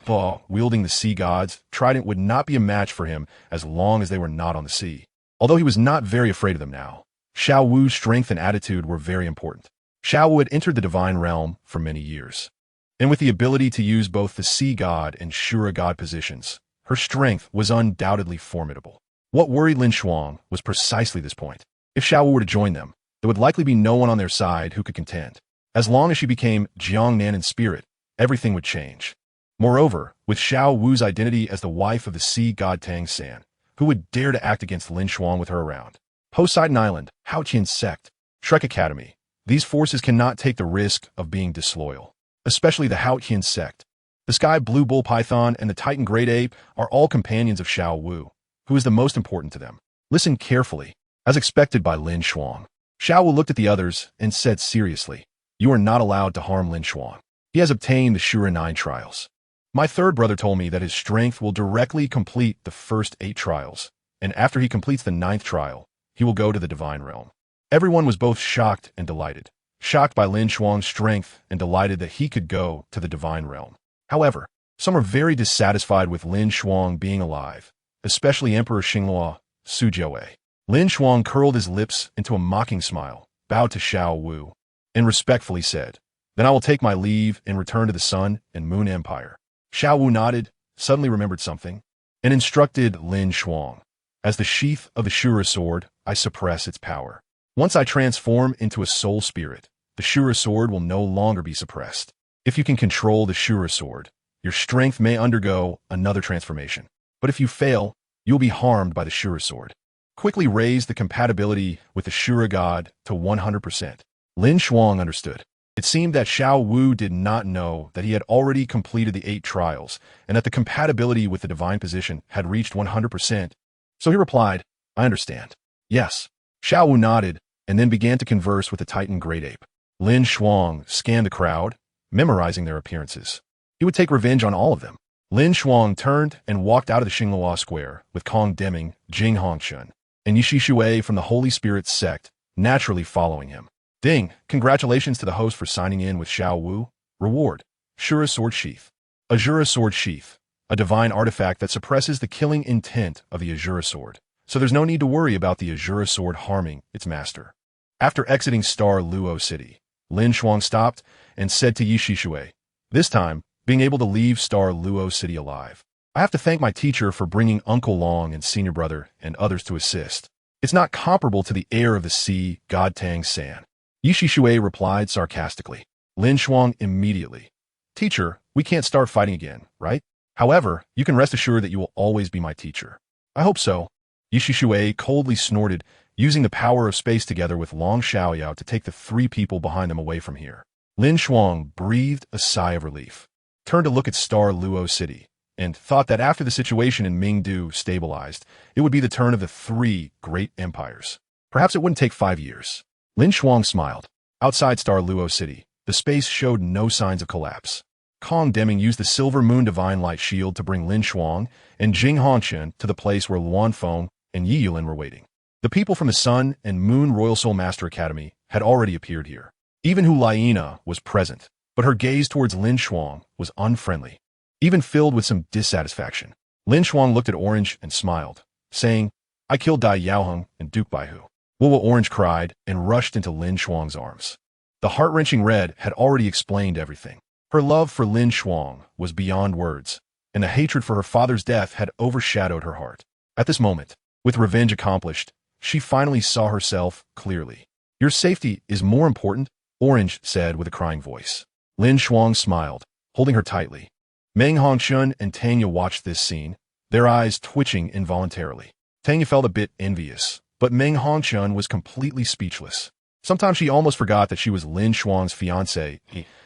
Speaker 1: wielding the sea god's trident, would not be a match for him as long as they were not on the sea. Although he was not very afraid of them now, Xiao Wu's strength and attitude were very important. Xiao Wu had entered the divine realm for many years, and with the ability to use both the sea god and Shura god positions, her strength was undoubtedly formidable. What worried LinShuang was precisely this point. If Xiao Wu were to join them, there would likely be no one on their side who could contend. As long as she became Jiang Nan in spirit, everything would change. Moreover, with Xiao Wu's identity as the wife of the sea god Tang San, who would dare to act against LinShuang with her around? Poseidon Island, Haoqian Sect, Shrek Academy. These forces cannot take the risk of being disloyal, especially the Haoqian Sect. The Sky Blue Bull Python and the Titan Great Ape are all companions of Xiao Wu, who is the most important to them. Listen carefully. As expected by LinShuang, Xiao Wu looked at the others and said seriously, "You are not allowed to harm LinShuang. He has obtained the Shura 9 trials. My third brother told me that his strength will directly complete the first 8 trials, and after he completes the 9th trial, he will go to the divine realm." Everyone was both shocked and delighted. Shocked by LinShuang's strength and delighted that he could go to the divine realm. However, some are very dissatisfied with LinShuang being alive, especially Emperor Xinglua, Sujiawei. LinShuang curled his lips into a mocking smile, bowed to Xiao Wu, and respectfully said, "Then I will take my leave and return to the Sun and Moon Empire." Xiao Wu nodded, suddenly remembered something, and instructed LinShuang, "As the sheath of the Shura sword, I suppress its power. Once I transform into a soul spirit, the Shura sword will no longer be suppressed. If you can control the Shura sword, your strength may undergo another transformation. But if you fail, you will be harmed by the Shura sword. Quickly raise the compatibility with the Shura god to 100%. LinShuang understood. It seemed that Xiao Wu did not know that he had already completed the 8 trials and that the compatibility with the divine position had reached 100%. So he replied, "I understand." Yes. Xiao Wu nodded and then began to converse with the Titan Great Ape. LinShuang scanned the crowd, memorizing their appearances. He would take revenge on all of them. LinShuang turned and walked out of the Xinglua Square with Kong Deming, Jing Hongshun, and Ye Xishui from the Holy Spirit sect naturally following him. Ding, congratulations to the host for signing in with Xiao Wu. Reward, Shura Sword Sheath. Azura Sword Sheath, a divine artifact that suppresses the killing intent of the Azura Sword, so there's no need to worry about the Azura Sword harming its master. After exiting Star Luo City, LinShuang stopped and said to Ye Xishui, "This time, being able to leave Star Luo City alive. I have to thank my teacher for bringing Uncle Long and Senior Brother and others to assist. It's not comparable to the heir of the sea, God Tang San." Ye Xishui replied sarcastically. LinShuang immediately, "Teacher, we can't start fighting again, right? However, you can rest assured that you will always be my teacher." "I hope so." Ye Xishui coldly snorted, using the power of space together with Long Xiaoyao to take the 3 people behind them away from here. LinShuang breathed a sigh of relief, turned to look at Star Luo City, and thought that after the situation in Mingdu stabilized, it would be the turn of the 3 great empires. Perhaps it wouldn't take 5 years. LinShuang smiled. Outside Star Luo City, the space showed no signs of collapse. Kong Deming used the Silver Moon Divine Light Shield to bring LinShuang and Jing Hongshun to the place where Luanfeng and Yi Yulin were waiting. The people from the Sun and Moon Royal Soul Master Academy had already appeared here. Even Hu Laina was present, but her gaze towards LinShuang was unfriendly, even filled with some dissatisfaction. LinShuang looked at Orange and smiled, saying, "I killed DaiYueheng and Duke Baihu." Wuwa Orange cried and rushed into LinShuang's arms. The heart-wrenching red had already explained everything. Her love for LinShuang was beyond words, and the hatred for her father's death had overshadowed her heart. At this moment, with revenge accomplished, she finally saw herself clearly. "Your safety is more important," Orange said with a crying voice. LinShuang smiled, holding her tightly. Meng Hongshun and Tanya watched this scene, their eyes twitching involuntarily. Tanya felt a bit envious, but Meng Hongshun was completely speechless. Sometimes she almost forgot that she was LinShuang's fiancée,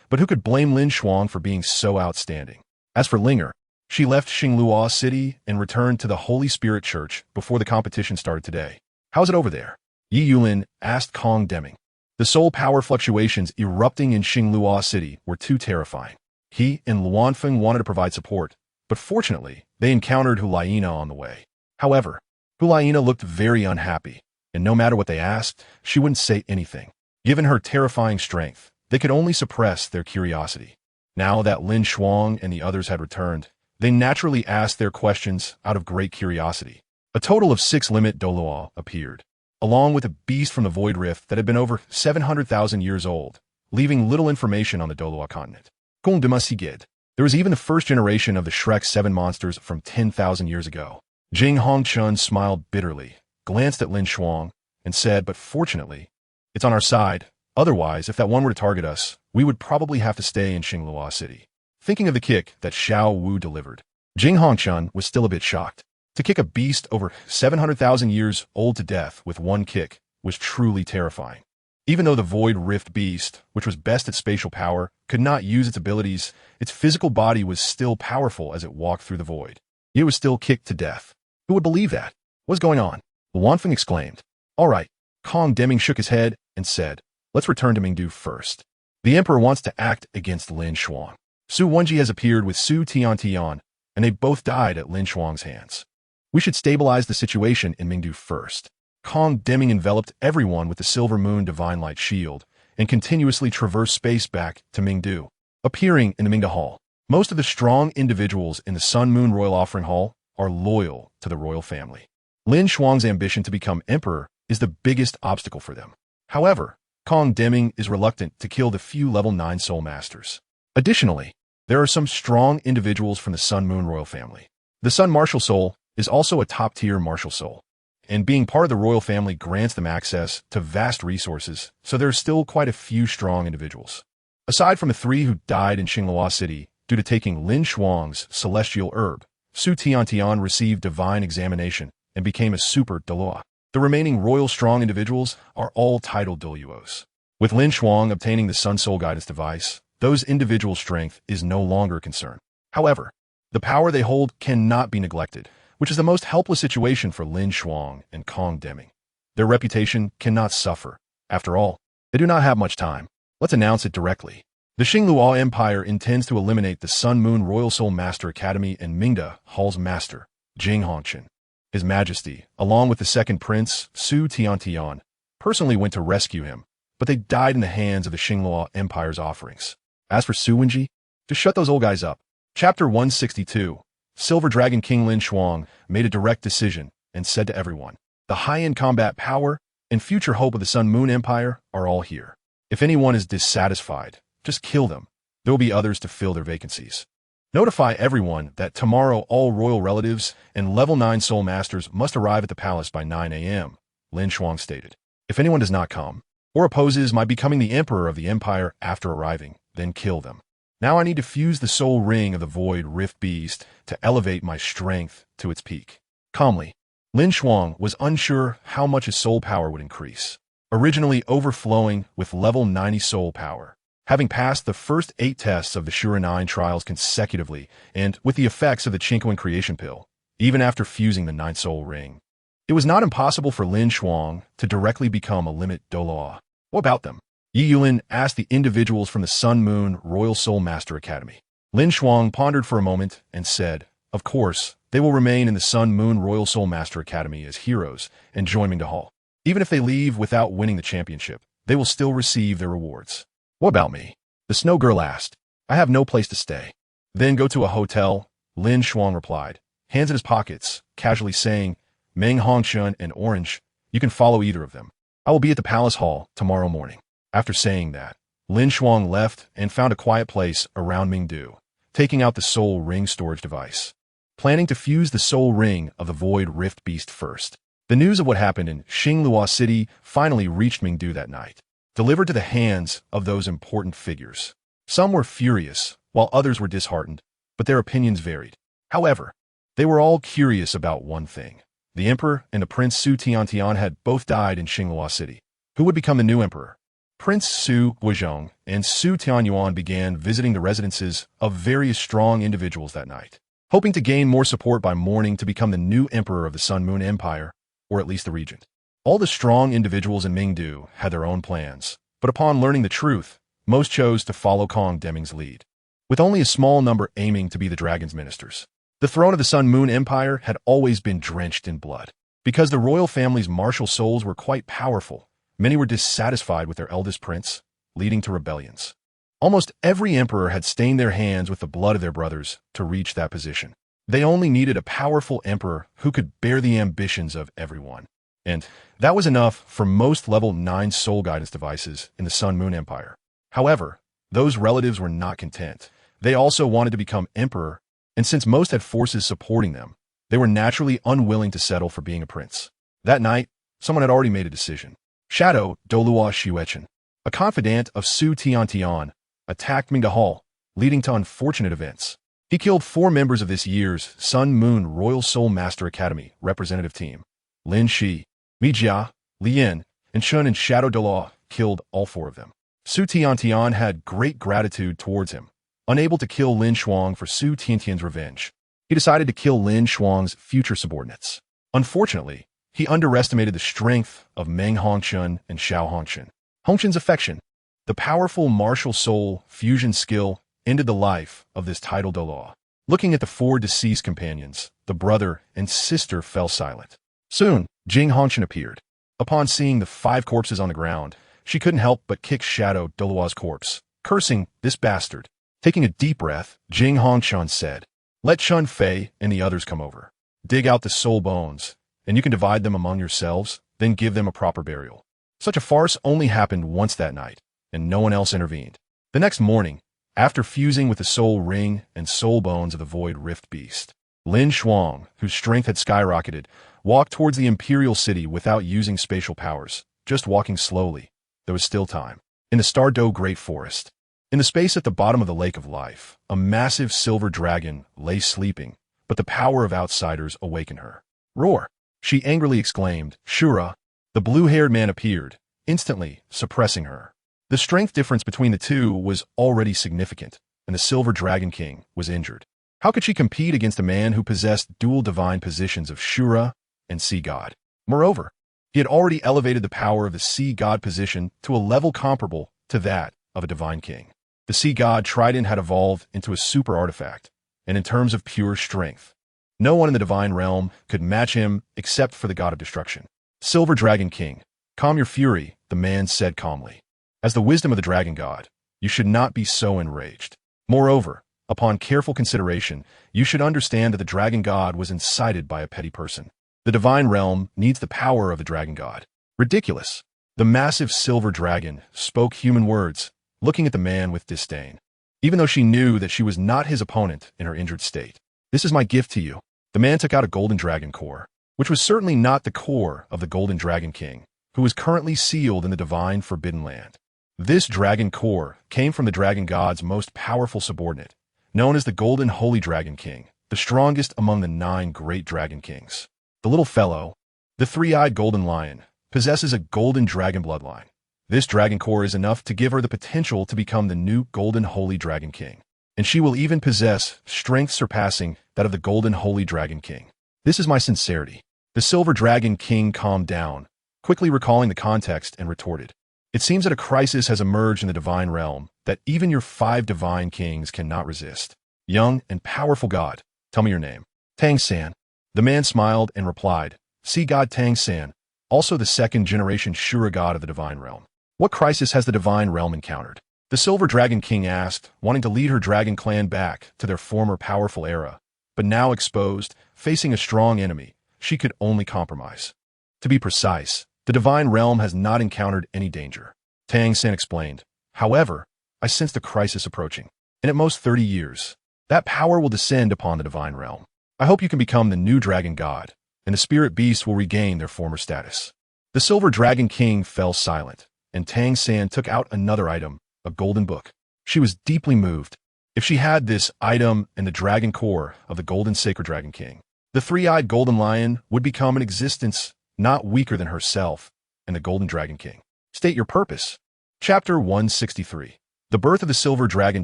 Speaker 1: but who could blame LinShuang for being so outstanding? As for Linger, she left Xingluo City and returned to the Holy Spirit Church before the competition started today. "How's it over there?" Yulin asked Kong Deming. The soul power fluctuations erupting in Xingluo City were too terrifying. He and Luanfeng wanted to provide support, but fortunately, they encountered Hulaina on the way. However, Hulaina looked very unhappy, and no matter what they asked, she wouldn't say anything. Given her terrifying strength, they could only suppress their curiosity. Now that LinShuang and the others had returned, they naturally asked their questions out of great curiosity. A total of 6 limit Douluo appeared, along with a beast from the Void Rift that had been over 700,000 years old, leaving little information on the Douluo Continent. There was even the first generation of the Shrek 7 monsters from 10,000 years ago. Jing Hongchun smiled bitterly, glanced at LinShuang, and said, "But fortunately, it's on our side. Otherwise, if that one were to target us, we would probably have to stay in Xingluo City." Thinking of the kick that Xiao Wu delivered, Jing Hongchun was still a bit shocked. To kick a beast over 700,000 years old to death with one kick was truly terrifying. Even though the Void Rift beast, which was best at spatial power, could not use its abilities, its physical body was still powerful as it walked through the void. It was still kicked to death. Who would believe that? What's going on? Wanfeng exclaimed. "All right." Kong Deming shook his head and said, "Let's return to Mingdu first. The Emperor wants to act against LinShuang. Su Wenji has appeared with Su Tiantian, and they both died at LinShuang's hands. We should stabilize the situation in Mingdu first." Kong Deming enveloped everyone with the Silver Moon Divine Light Shield and continuously traversed space back to Mingdu. Appearing in the Mingda Hall, most of the strong individuals in the Sun Moon Royal Offering Hall are loyal to the royal family. LinShuang's ambition to become emperor is the biggest obstacle for them. However, Kong Deming is reluctant to kill the few level 9 soul masters. Additionally, there are some strong individuals from the Sun Moon Royal family. The Sun Martial Soul is also a top-tier martial soul, and being part of the royal family grants them access to vast resources, so there are still quite a few strong individuals. Aside from the 3 who died in Xingluo City due to taking LinShuang's celestial herb, Su Tiantian received divine examination and became a super Douluo. The remaining royal strong individuals are all titled Douluos. With LinShuang obtaining the Sun Soul Guidance device, those individuals' strength is no longer a concern. However, the power they hold cannot be neglected, which is the most helpless situation for LinShuang and Kong Deming. Their reputation cannot suffer. After all, they do not have much time. Let's announce it directly. The Xingluo Empire intends to eliminate the Sun Moon Royal Soul Master Academy and Mingda Hall's master, Jing Hongqin. His Majesty, along with the second prince, Su Tiantian, personally went to rescue him, but they died in the hands of the Xingluo Empire's offerings. As for Su Wenji, just shut those old guys up. Chapter 162. Silver Dragon King LinShuang made a direct decision and said to everyone, "The high-end combat power and future hope of the Sun Moon Empire are all here. If anyone is dissatisfied, just kill them. There will be others to fill their vacancies. Notify everyone that tomorrow all royal relatives and level 9 soul masters must arrive at the palace by 9 a.m., LinShuang stated. If anyone does not come, or opposes my becoming the emperor of the empire after arriving, then kill them. Now I need to fuse the soul ring of the Void Rift Beast to elevate my strength to its peak." Calmly, LinShuang was unsure how much his soul power would increase. Originally overflowing with level 90 soul power, having passed the first 8 tests of the Shura 9 trials consecutively, and with the effects of the Chinkoan creation pill, even after fusing the 9th soul ring, it was not impossible for LinShuang to directly become a limit Douluo. What about them? Yulin asked the individuals from the Sun Moon Royal Soul Master Academy. LinShuang pondered for a moment and said, "Of course, they will remain in the Sun Moon Royal Soul Master Academy as heroes and join Mingda Hall. Even if they leave without winning the championship, they will still receive their rewards." "What about me?" the Snow Girl asked. "I have no place to stay." "Then go to a hotel," LinShuang replied, hands in his pockets, casually saying, "Meng Hongshun and Orange, you can follow either of them. I will be at the palace hall tomorrow morning." After saying that, LinShuang left and found a quiet place around Mingdu, taking out the soul ring storage device, planning to fuse the soul ring of the Void Rift Beast first. The news of what happened in Xinglua City finally reached Mingdu that night, delivered to the hands of those important figures. Some were furious, while others were disheartened, but their opinions varied. However, they were all curious about one thing. The emperor and the Prince Su Tiantian had both died in Xinglua City. Who would become the new emperor? Prince Su Guizhong and Su Tianyuan began visiting the residences of various strong individuals that night, hoping to gain more support by mourning to become the new emperor of the Sun Moon Empire, or at least the regent. All the strong individuals in Mingdu had their own plans, but upon learning the truth, most chose to follow Kong Deming's lead, with only a small number aiming to be the dragon's ministers. The throne of the Sun Moon Empire had always been drenched in blood. Because the royal family's martial souls were quite powerful, many were dissatisfied with their eldest prince, leading to rebellions. Almost every emperor had stained their hands with the blood of their brothers to reach that position. They only needed a powerful emperor who could bear the ambitions of everyone. And that was enough for most level 9 soul guidance devices in the Sun Moon Empire. However, those relatives were not content. They also wanted to become emperor, and since most had forces supporting them, they were naturally unwilling to settle for being a prince. That night, someone had already made a decision. Shadow Douluo Ding, a confidant of Su Tiantian, attacked Mingda Hall, leading to unfortunate events. He killed 4 members of this year's Sun Moon Royal Soul Master Academy representative team. Lin Shi, Mi Jia, Lian, and Shun and Shadow Douluo killed all 4 of them. Su Tiantian had great gratitude towards him. Unable to kill LinShuang for Su Tiantian's revenge, he decided to kill LinShuang's future subordinates. Unfortunately, he underestimated the strength of Meng Hongshun and Xiao Hongshun. Hongshun's affection, the powerful martial soul fusion skill, ended the life of this titled Douluo. Looking at the 4 deceased companions, the brother and sister fell silent. Soon, Jing Hongshun appeared. Upon seeing the 5 corpses on the ground, she couldn't help but kick Shadow Douluo's corpse, cursing this bastard. Taking a deep breath, Jing Hongshun said, "Let Chun Fei and the others come over. Dig out the soul bones, and you can divide them among yourselves, then give them a proper burial." Such a farce only happened once that night, and no one else intervened. The next morning, after fusing with the soul ring and soul bones of the Void Rift Beast, LinShuang, whose strength had skyrocketed, walked towards the Imperial City without using spatial powers, just walking slowly. There was still time. In the Stardow Great Forest, in the space at the bottom of the Lake of Life, a massive silver dragon lay sleeping, but the power of outsiders awakened her. "Roar!" she angrily exclaimed. Shura, the blue-haired man, appeared, instantly suppressing her. The strength difference between the two was already significant, and the Silver Dragon King was injured. How could she compete against a man who possessed dual divine positions of Shura and Sea God? Moreover, he had already elevated the power of the Sea God position to a level comparable to that of a divine king. The Sea God Trident had evolved into a super artifact, and in terms of pure strength, no one in the divine realm could match him except for the God of destruction. "Silver Dragon King, calm your fury," the man said calmly. "As the wisdom of the Dragon God, you should not be so enraged. Moreover, upon careful consideration, you should understand that the Dragon God was incited by a petty person. The divine realm needs the power of the Dragon God." Ridiculous. The massive silver dragon spoke human words, looking at the man with disdain, even though she knew that she was not his opponent in her injured state. "This is my gift to you." The man took out a golden dragon core, which was certainly not the core of the Golden Dragon King, who was currently sealed in the divine Forbidden Land. This dragon core came from the Dragon God's most powerful subordinate, known as the Golden Holy Dragon King, the strongest among the 9 great dragon kings. The little fellow, the 3-eyed golden lion, possesses a golden dragon bloodline. This dragon core is enough to give her the potential to become the new Golden Holy Dragon King, and she will even possess strength surpassing that of the Golden Holy Dragon King. "This is my sincerity." The Silver Dragon King calmed down, quickly recalling the context, and retorted, "It seems that a crisis has emerged in the divine realm that even your 5 divine kings cannot resist. Young and powerful God, tell me your name." "Tang San." The man smiled and replied, "Sea God Tang San, also the 2nd-generation Shura God of the divine realm." "What crisis has the divine realm encountered?" The Silver Dragon King asked, wanting to lead her dragon clan back to their former powerful era, but now exposed, facing a strong enemy, she could only compromise. "To be precise, the divine realm has not encountered any danger," Tang San explained. "However, I sensed a crisis approaching. In at most 30 years, That power will descend upon the divine realm. I hope you can become the new dragon god, and the spirit beasts will regain their former status. The silver dragon king fell silent, and Tang San took out another item, a golden book. She was deeply moved. If she had this item and the dragon core of the golden sacred dragon king, the three-eyed golden lion would become an existence not weaker than herself and the golden dragon king. State your purpose. Chapter 163. The birth of the silver dragon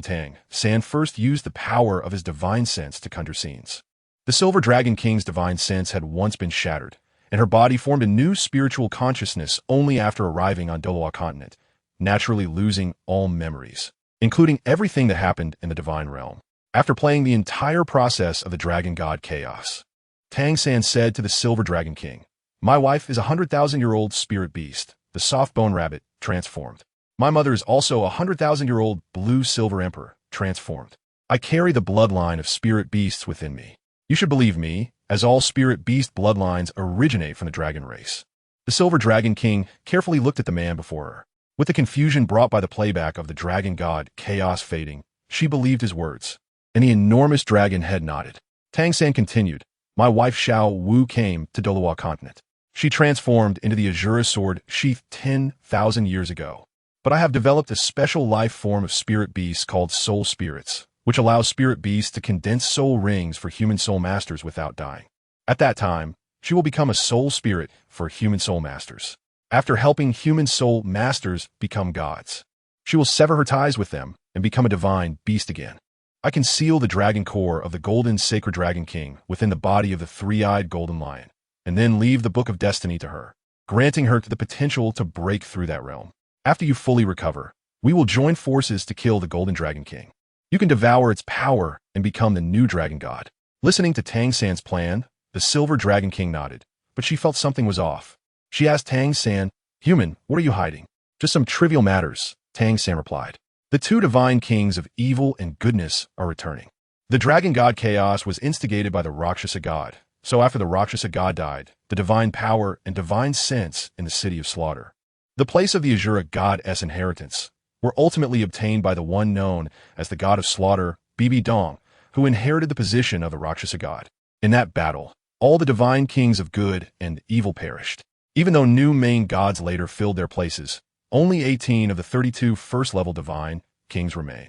Speaker 1: Tang San first used the power of his divine sense to conjure scenes. The silver dragon king's divine sense had once been shattered, and her body formed a new spiritual consciousness only after arriving on Douluo Continent, naturally losing all memories, including everything that happened in the divine realm. After playing the entire process of the dragon god chaos, Tang San said to the silver dragon king, "My wife is a 100,000-year-old spirit beast, the soft-bone rabbit, transformed. My mother is also a 100,000-year-old blue silver emperor, transformed. I carry the bloodline of spirit beasts within me. You should believe me, as all spirit beast bloodlines originate from the dragon race." The silver dragon king carefully looked at the man before her. With the confusion brought by the playback of the dragon god chaos fading, she believed his words, and the enormous dragon head nodded. Tang San continued, "My wife Xiao Wu came to Douluo Continent. She transformed into the Azura sword sheathed 10,000 years ago. But I have developed a special life form of spirit beasts called soul spirits, which allows spirit beasts to condense soul rings for human soul masters without dying. At that time, she will become a soul spirit for human soul masters. After helping human soul masters become gods, she will sever her ties with them and become a divine beast again. I can seal the dragon core of the golden sacred dragon king within the body of the three-eyed golden lion, and then leave the book of destiny to her, granting her the potential to break through that realm. After you fully recover, we will join forces to kill the golden dragon king. You can devour its power and become the new dragon god." Listening to Tang San's plan, the silver dragon king nodded, but she felt something was off. She asked Tang San, "Human, what are you hiding?" "Just some trivial matters," Tang San replied. "The two divine kings of evil and goodness are returning. The dragon god chaos was instigated by the Rakshasa god, so after the Rakshasa god died, the divine power and divine sense in the city of slaughter, the place of the Azura goddess inheritance, were ultimately obtained by the one known as the god of slaughter, Dong, who inherited the position of the Rakshasa god. In that battle, all the divine kings of good and evil perished. Even though new main gods later filled their places, only 18 of the 32 first-level divine kings remain.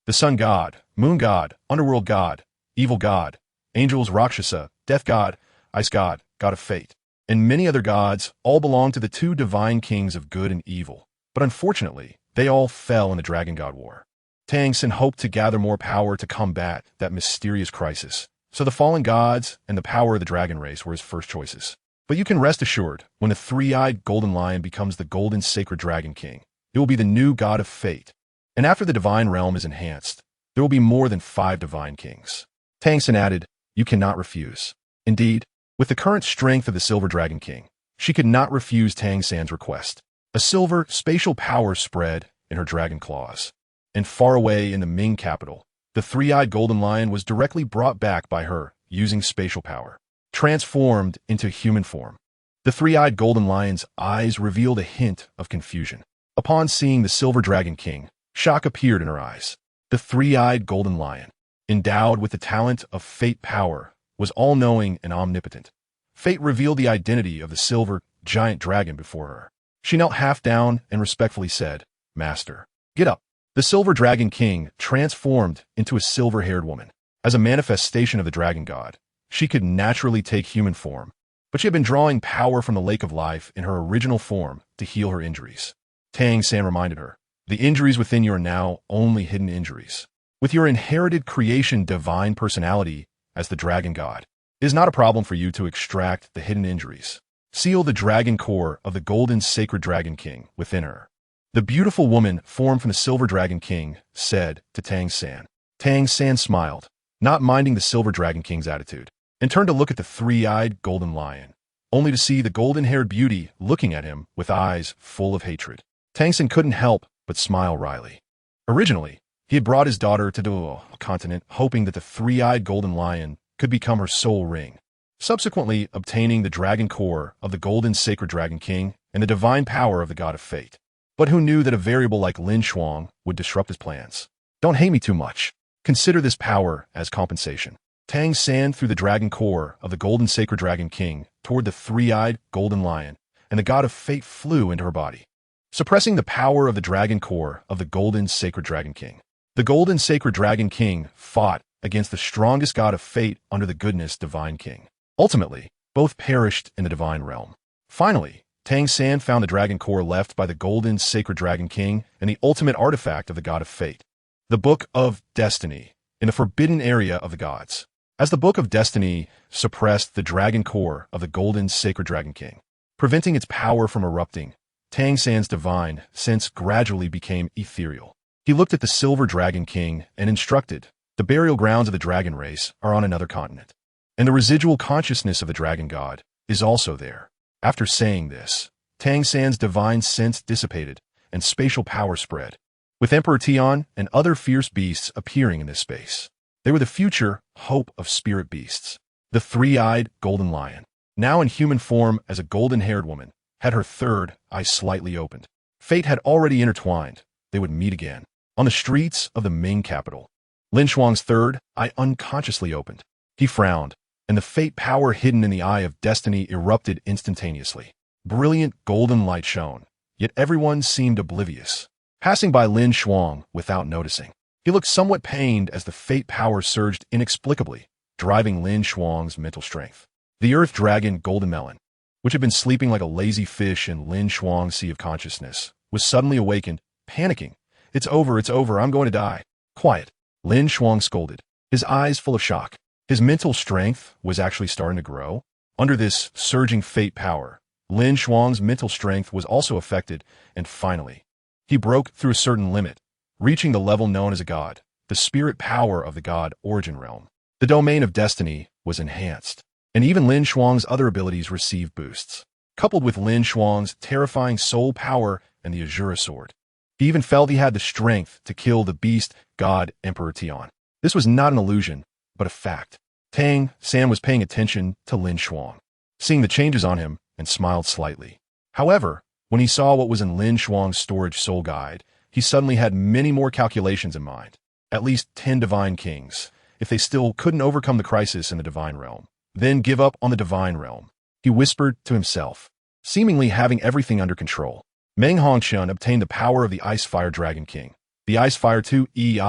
Speaker 1: The sun god, moon god, underworld god, evil god, angels, Rakshasa, death god, ice god, god of fate, and many other gods all belong to the two divine kings of good and evil. But unfortunately, they all fell in the Dragon God War. Tang San hoped to gather more power to combat that mysterious crisis, so the fallen gods and the power of the dragon race were his first choices. But you can rest assured, when the three-eyed golden lion becomes the golden sacred dragon king, it will be the new god of fate. And after the divine realm is enhanced, there will be more than 5 divine kings. Tang San added, "You cannot refuse." Indeed, with the current strength of the silver dragon king, she could not refuse Tang San's request. A silver, spatial power spread in her dragon claws. And far away in the Ming capital, the three-eyed golden lion was directly brought back by her using spatial power, transformed into human form. The three-eyed golden lion's eyes revealed a hint of confusion. Upon seeing the silver dragon king, shock appeared in her eyes. The three-eyed golden lion, endowed with the talent of fate power, was all-knowing and omnipotent. Fate revealed the identity of the silver giant dragon before her. She knelt half down and respectfully said, "Master, get up." The silver dragon king transformed into a silver-haired woman. As a manifestation of the dragon god, she could naturally take human form, but she had been drawing power from the lake of life in her original form to heal her injuries. Tang San reminded her, "The injuries within you are now only hidden injuries. With your inherited creation divine personality as the dragon god, it is not a problem for you to extract the hidden injuries. Seal the dragon core of the golden sacred dragon king within her." The beautiful woman formed from the silver dragon king said to Tang San. Tang San smiled, not minding the silver dragon king's attitude, and turned to look at the three-eyed golden lion, only to see the golden-haired beauty looking at him with eyes full of hatred. Tang San couldn't help but smile wryly. Originally, he had brought his daughter to Douluo Continent hoping that the three-eyed golden lion could become her soul ring, subsequently obtaining the dragon core of the golden sacred dragon king and the divine power of the god of fate. But who knew that a variable like LinShuang would disrupt his plans? "Don't hate me too much," Consider this power as compensation. Tang San threw the dragon core of the golden sacred dragon king toward the three-eyed golden lion, and the god of fate flew into her body, suppressing the power of the dragon core of the golden sacred dragon king. The golden sacred dragon king fought against the strongest god of fate under the goodness divine king. Ultimately, both perished in the divine realm. Finally, Tang San found the dragon core left by the golden sacred dragon king and the ultimate artifact of the god of fate, the Book of Destiny, in the forbidden area of the gods. As the Book of Destiny suppressed the dragon core of the golden sacred dragon king, preventing its power from erupting, Tang San's divine sense gradually became ethereal. He looked at the silver dragon king and instructed, "The burial grounds of the dragon race are on another continent, and the residual consciousness of the dragon god is also there." After saying this, Tang San's divine sense dissipated and spatial power spread, with Emperor Tian and other fierce beasts appearing in this space. They were the future hope of spirit beasts. The three-eyed golden lion, now in human form as a golden-haired woman, had her third eye slightly opened. Fate had already intertwined. They would meet again on the streets of the Ming capital. LinShuang's third eye unconsciously opened. He frowned, and the fate power hidden in the eye of destiny erupted instantaneously. Brilliant golden light shone, yet everyone seemed oblivious, passing by LinShuang without noticing. He looked somewhat pained as the fate power surged inexplicably, driving LinShuang's mental strength. The earth dragon Golden Melon, which had been sleeping like a lazy fish in LinShuang's sea of consciousness, was suddenly awakened, panicking. It's over, I'm going to die." "Quiet," LinShuang scolded, his eyes full of shock. His mental strength was actually starting to grow. Under this surging fate power, LinShuang's mental strength was also affected, and finally, he broke through a certain limit, reaching the level known as a god, the spirit power of the god origin realm. The domain of destiny was enhanced, and even LinShuang's other abilities received boosts. Coupled with LinShuang's terrifying soul power and the Azura sword, he even felt he had the strength to kill the beast god Emperor Tian. This was not an illusion, but a fact. Tang San was paying attention to LinShuang, seeing the changes on him, and smiled slightly. However, when he saw what was in LinShuang's storage soul guide, he suddenly had many more calculations in mind. At least 10 divine kings, if they still couldn't overcome the crisis in the divine realm, then give up on the divine realm. He whispered to himself, seemingly having everything under control. Meng Hongchun obtained the power of the Ice Fire Dragon King. The Ice Fire 2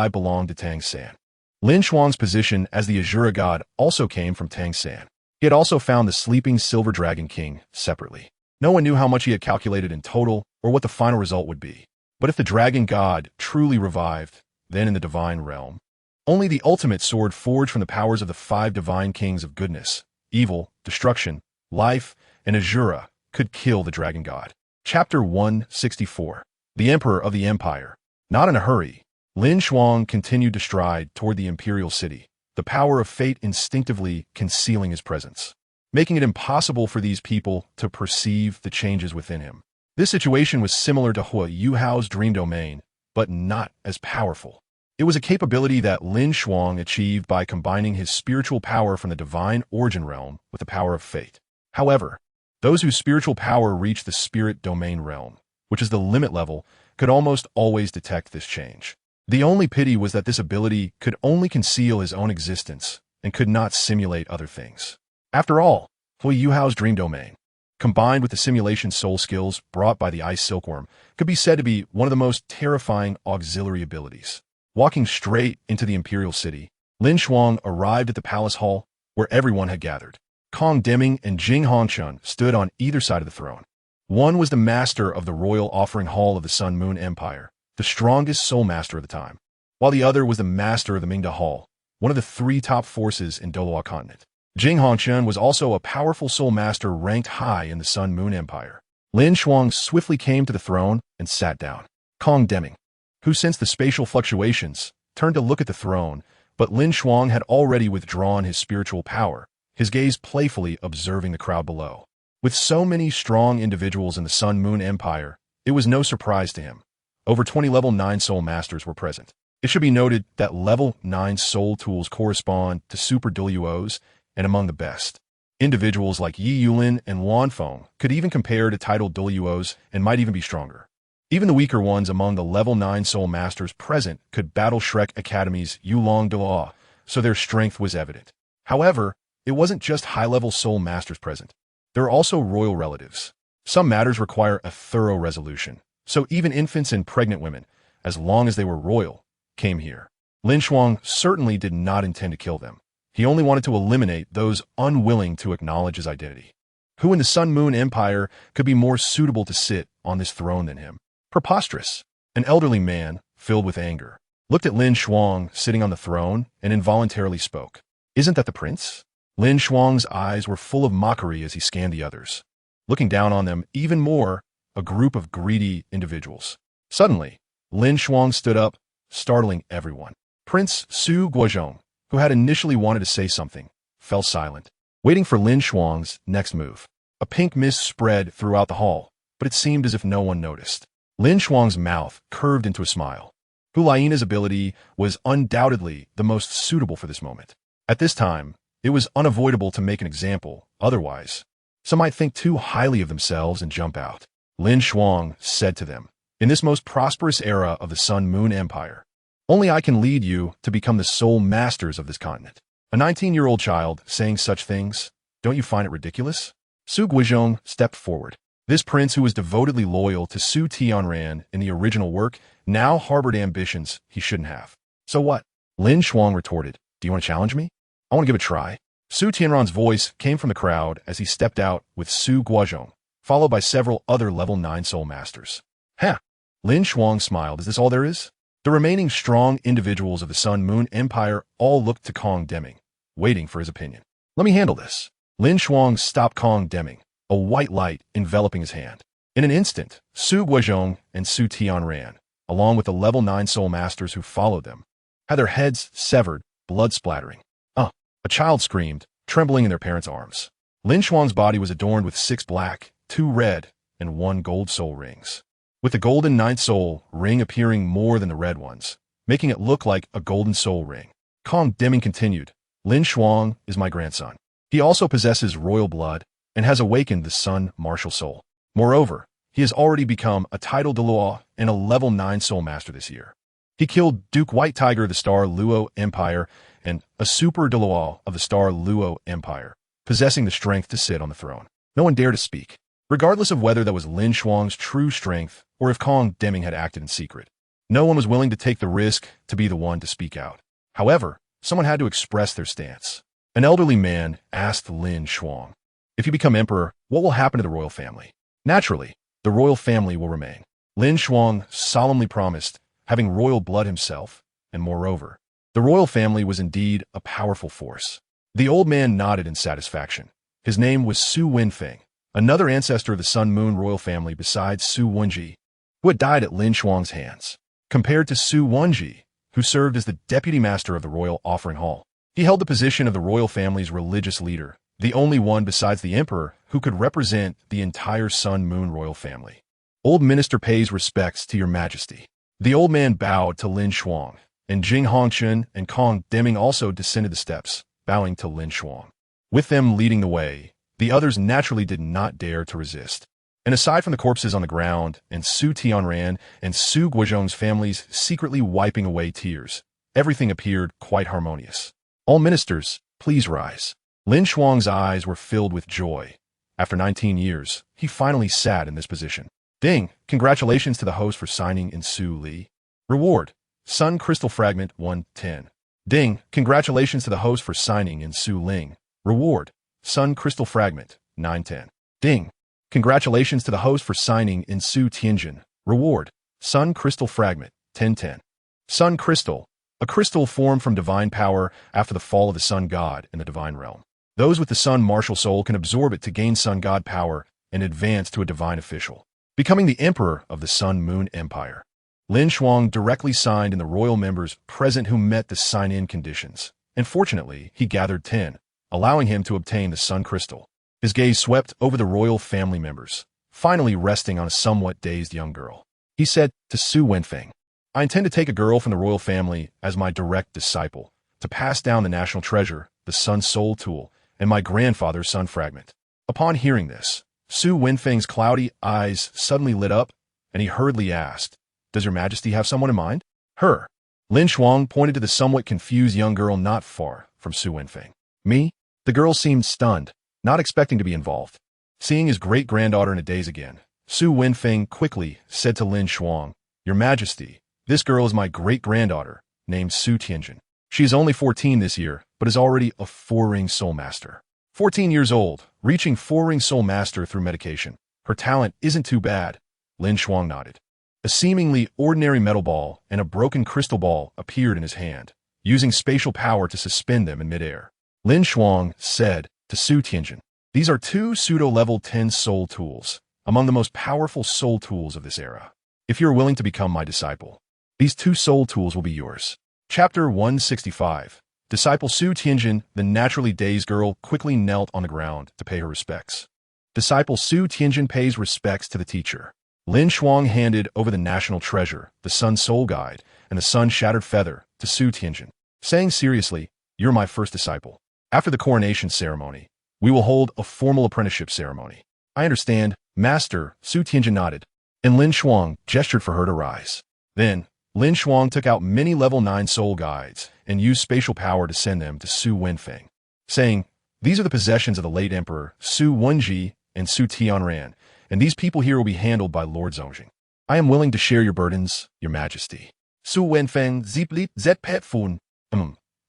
Speaker 1: belonged to Tang San. LinShuang's position as the Azura god also came from Tang San. He had also found the sleeping Silver Dragon King separately. No one knew how much he had calculated in total or what the final result would be. But if the dragon god truly revived, then in the divine realm, only the ultimate sword forged from the powers of the 5 divine kings of goodness, evil, destruction, life, and Azura could kill the dragon god. Chapter 164. The Emperor of the Empire. Not in a hurry, LinShuang continued to stride toward the imperial city, the power of fate instinctively concealing his presence, making it impossible for these people to perceive the changes within him. This situation was similar to Hua Yuhao's dream domain, but not as powerful. It was a capability that LinShuang achieved by combining his spiritual power from the divine origin realm with the power of fate. However, those whose spiritual power reached the spirit domain realm, which is the limit level, could almost always detect this change. The only pity was that this ability could only conceal his own existence and could not simulate other things. After all, Hua Yuhao's dream domain, combined with the simulation soul skills brought by the Ice Silkworm, could be said to be one of the most terrifying auxiliary abilities. Walking straight into the imperial city, LinShuang arrived at the palace hall where everyone had gathered. Kong Deming and Jing Hongchun stood on either side of the throne. One was the master of the royal offering hall of the Sun Moon Empire, the strongest soul master of the time, while the other was the master of the Mingda Hall, one of the 3 top forces in Douluo Continent. Jing Hongchun was also a powerful soul master ranked high in the Sun Moon Empire. LinShuang swiftly came to the throne and sat down. Kong Deming, who sensed the spatial fluctuations, turned to look at the throne, but LinShuang had already withdrawn his spiritual power, his gaze playfully observing the crowd below. With so many strong individuals in the Sun Moon Empire, it was no surprise to him. Over 20 level 9 soul masters were present. It should be noted that level 9 soul tools correspond to super Douluos, and among the best. Individuals like Yi Yulin and Wanfeng could even compare to titled Douluos and might even be stronger. Even the weaker ones among the level 9 soul masters present could battle Shrek Academy's Moon Douluo, so their strength was evident. However, it wasn't just high-level soul masters present. There are also royal relatives. Some matters require a thorough resolution, so even infants and pregnant women, as long as they were royal, came here. LinShuang certainly did not intend to kill them. He only wanted to eliminate those unwilling to acknowledge his identity. Who in the Sun Moon Empire could be more suitable to sit on this throne than him? Preposterous. An elderly man, filled with anger, looked at LinShuang sitting on the throne and involuntarily spoke. Isn't that the prince? LinShuang's eyes were full of mockery as he scanned the others. Looking down on them even more, a group of greedy individuals. Suddenly, LinShuang stood up, startling everyone. Prince Su Guozhong, who had initially wanted to say something, fell silent, waiting for LinShuang's next move. A pink mist spread throughout the hall, but it seemed as if no one noticed. LinShuang's mouth curved into a smile. Hulaiina's ability was undoubtedly the most suitable for this moment. At this time, it was unavoidable to make an example, otherwise, some might think too highly of themselves and jump out. LinShuang said to them, in this most prosperous era of the Sun Moon Empire, only I can lead you to become the sole masters of this continent. A 19-year-old child saying such things, don't you find it ridiculous? Su Guizhong stepped forward. This prince who was devotedly loyal to Su Tianran in the original work now harbored ambitions he shouldn't have. So what? LinShuang retorted, do you want to challenge me? I want to give it a try. Su Tianran's voice came from the crowd as he stepped out with Su Guozhong, followed by several other level 9 soul masters. Huh. LinShuang smiled. Is this all there is? The remaining strong individuals of the Sun Moon Empire all looked to Kong Deming, waiting for his opinion. Let me handle this. LinShuang stopped Kong Deming, a white light enveloping his hand. In an instant, Su Guozhong and Su Tianran, along with the level 9 soul masters who followed them, had their heads severed, blood splattering. A child screamed, trembling in their parents' arms. LinShuang's body was adorned with 6 black, 2 red, and 1 gold soul rings, with the golden 9th soul ring appearing more than the red ones, making it look like a golden soul ring. Kong Deming continued, LinShuang is my grandson. He also possesses royal blood and has awakened the Sun Martial Soul. Moreover, he has already become a title Douluo and a level 9 soul master this year. He killed Duke White Tiger of the Star Luo Empire and a super Douluo of the Star Luo Empire, possessing the strength to sit on the throne. No one dared to speak, regardless of whether that was LinShuang's true strength or if Kong Deming had acted in secret. No one was willing to take the risk to be the one to speak out. However, someone had to express their stance. An elderly man asked LinShuang, if you become emperor, what will happen to the royal family? Naturally, the royal family will remain. LinShuang solemnly promised, having royal blood himself, and moreover, the royal family was indeed a powerful force. The old man nodded in satisfaction. His name was Su Wenfeng, another ancestor of the Sun Moon royal family besides Su Wenji, who had died at LinShuang's hands. Compared to Su Wenji, who served as the deputy master of the royal offering hall, he held the position of the royal family's religious leader, the only one besides the emperor who could represent the entire Sun Moon royal family. Old minister pays respects to your majesty. The old man bowed to LinShuang, and Jing Hongchen and Kong Deming also descended the steps, bowing to LinShuang. With them leading the way, the others naturally did not dare to resist. And aside from the corpses on the ground and Su Tianran and Su Guozhong's families secretly wiping away tears, everything appeared quite harmonious. All ministers, please rise. LinShuang's eyes were filled with joy. After 19 years, he finally sat in this position. Ding, congratulations to the host for signing in Su Li. Reward, Sun Crystal Fragment 110. Ding, congratulations to the host for signing in Su Ling. Reward, Sun Crystal Fragment 910. Ding, congratulations to the host for signing in Su Tianjin. Reward, Sun Crystal Fragment 1010. Sun Crystal, a crystal formed from divine power after the fall of the Sun God in the divine realm. Those with the Sun Martial Soul can absorb it to gain Sun God power and advance to a divine official, becoming the emperor of the Sun Moon Empire. LinShuang directly signed in the royal members present who met the sign-in conditions, and fortunately, he gathered 10, allowing him to obtain the Sun Crystal. His gaze swept over the royal family members, finally resting on a somewhat dazed young girl. He said to Su Wenfeng, I intend to take a girl from the royal family as my direct disciple, to pass down the national treasure, the Sun Soul Tool, and my grandfather's Sun Fragment. Upon hearing this, Su Wenfeng's cloudy eyes suddenly lit up, and he hurriedly asked, "Does your majesty have someone in mind?" "Her." LinShuang pointed to the somewhat confused young girl not far from Su Wenfeng. "Me?" The girl seemed stunned, not expecting to be involved. Seeing his great-granddaughter in a daze again, Su Wenfeng quickly said to LinShuang, "Your majesty, this girl is my great-granddaughter, named Su Tianjin. She is only 14 this year, but is already a 4-ring soul master. 14 years old, reaching 4-ring soul master through medication. Her talent isn't too bad." LinShuang nodded. A seemingly ordinary metal ball and a broken crystal ball appeared in his hand, using spatial power to suspend them in midair. LinShuang said to Su Tianjin, "These are 2 pseudo-level 10 soul tools, among the most powerful soul tools of this era. If you are willing to become my disciple, these 2 soul tools will be yours." Chapter 165. Disciple Su Tianjin, the naturally dazed girl, quickly knelt on the ground to pay her respects. Disciple Su Tianjin pays respects to the teacher. LinShuang handed over the national treasure, the Sun Soul Guide, and the Sun Shattered Feather to Su Tianjin, saying seriously, "You're my first disciple. After the coronation ceremony, we will hold a formal apprenticeship ceremony." "I understand, Master," Su Tianjin nodded, and LinShuang gestured for her to rise. Then, LinShuang took out many level 9 soul guides and used spatial power to send them to Su Wenfeng, saying, "These are the possessions of the late Emperor Su Wenji and Su Tianran, and these people here will be handled by Lord Zongjing. I am willing to share your burdens, your majesty." Su Wenfeng ziplit zet pet fun.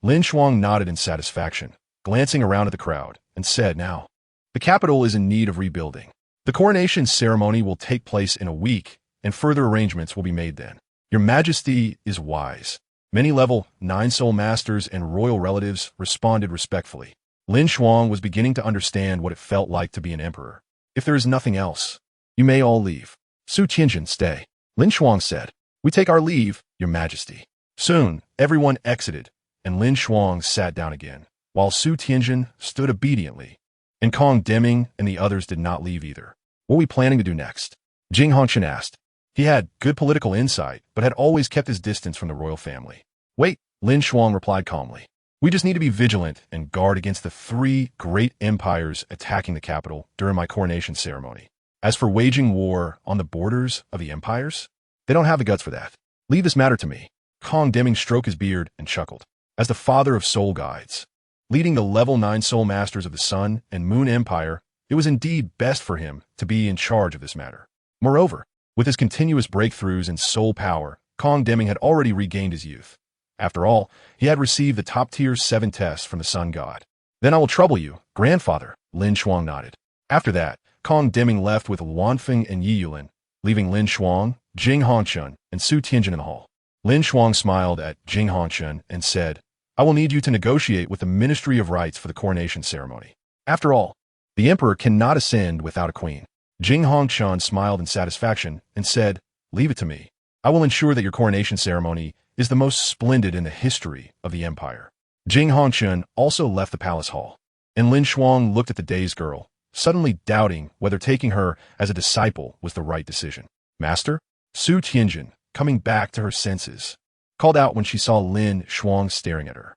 Speaker 1: LinShuang nodded in satisfaction, glancing around at the crowd, and said, "Now, the capital is in need of rebuilding. The coronation ceremony will take place in a week, and further arrangements will be made then. Your majesty is wise." Many level 9 soul masters and royal relatives responded respectfully. LinShuang was beginning to understand what it felt like to be an emperor. "If there is nothing else, you may all leave." Su Tianjin, stay. LinShuang said, "We take our leave, your majesty." Soon, everyone exited, and LinShuang sat down again, while Su Tianjin stood obediently. And Kong Deming and the others did not leave either. "What are we planning to do next?" Jing Hongshan asked. He had good political insight, but had always kept his distance from the royal family. "Wait," LinShuang replied calmly. "We just need to be vigilant and guard against the 3 great empires attacking the capital during my coronation ceremony. As for waging war on the borders of the empires, they don't have the guts for that. Leave this matter to me." Kong Deming stroked his beard and chuckled. As the father of soul guides, leading the level 9 soul masters of the Sun and Moon Empire, it was indeed best for him to be in charge of this matter. Moreover, with his continuous breakthroughs in soul power, Kong Deming had already regained his youth. After all, he had received the top-tier 7 tests from the Sun God. "Then I will trouble you, grandfather," LinShuang nodded. After that, Kong Deming left with Wanfeng and Yi Yulin, leaving LinShuang, Jing Hongshan, and Su Tianjin in the hall. LinShuang smiled at Jing Hongshan and said, "I will need you to negotiate with the Ministry of Rites for the coronation ceremony. After all, the emperor cannot ascend without a queen." Jing Hongshan smiled in satisfaction and said, "Leave it to me. I will ensure that your coronation ceremony is the most splendid in the history of the empire." Jing Hongshan also left the palace hall, and LinShuang looked at the dazed girl, suddenly doubting whether taking her as a disciple was the right decision. "Master?" Su Tianjin, coming back to her senses, called out when she saw LinShuang staring at her.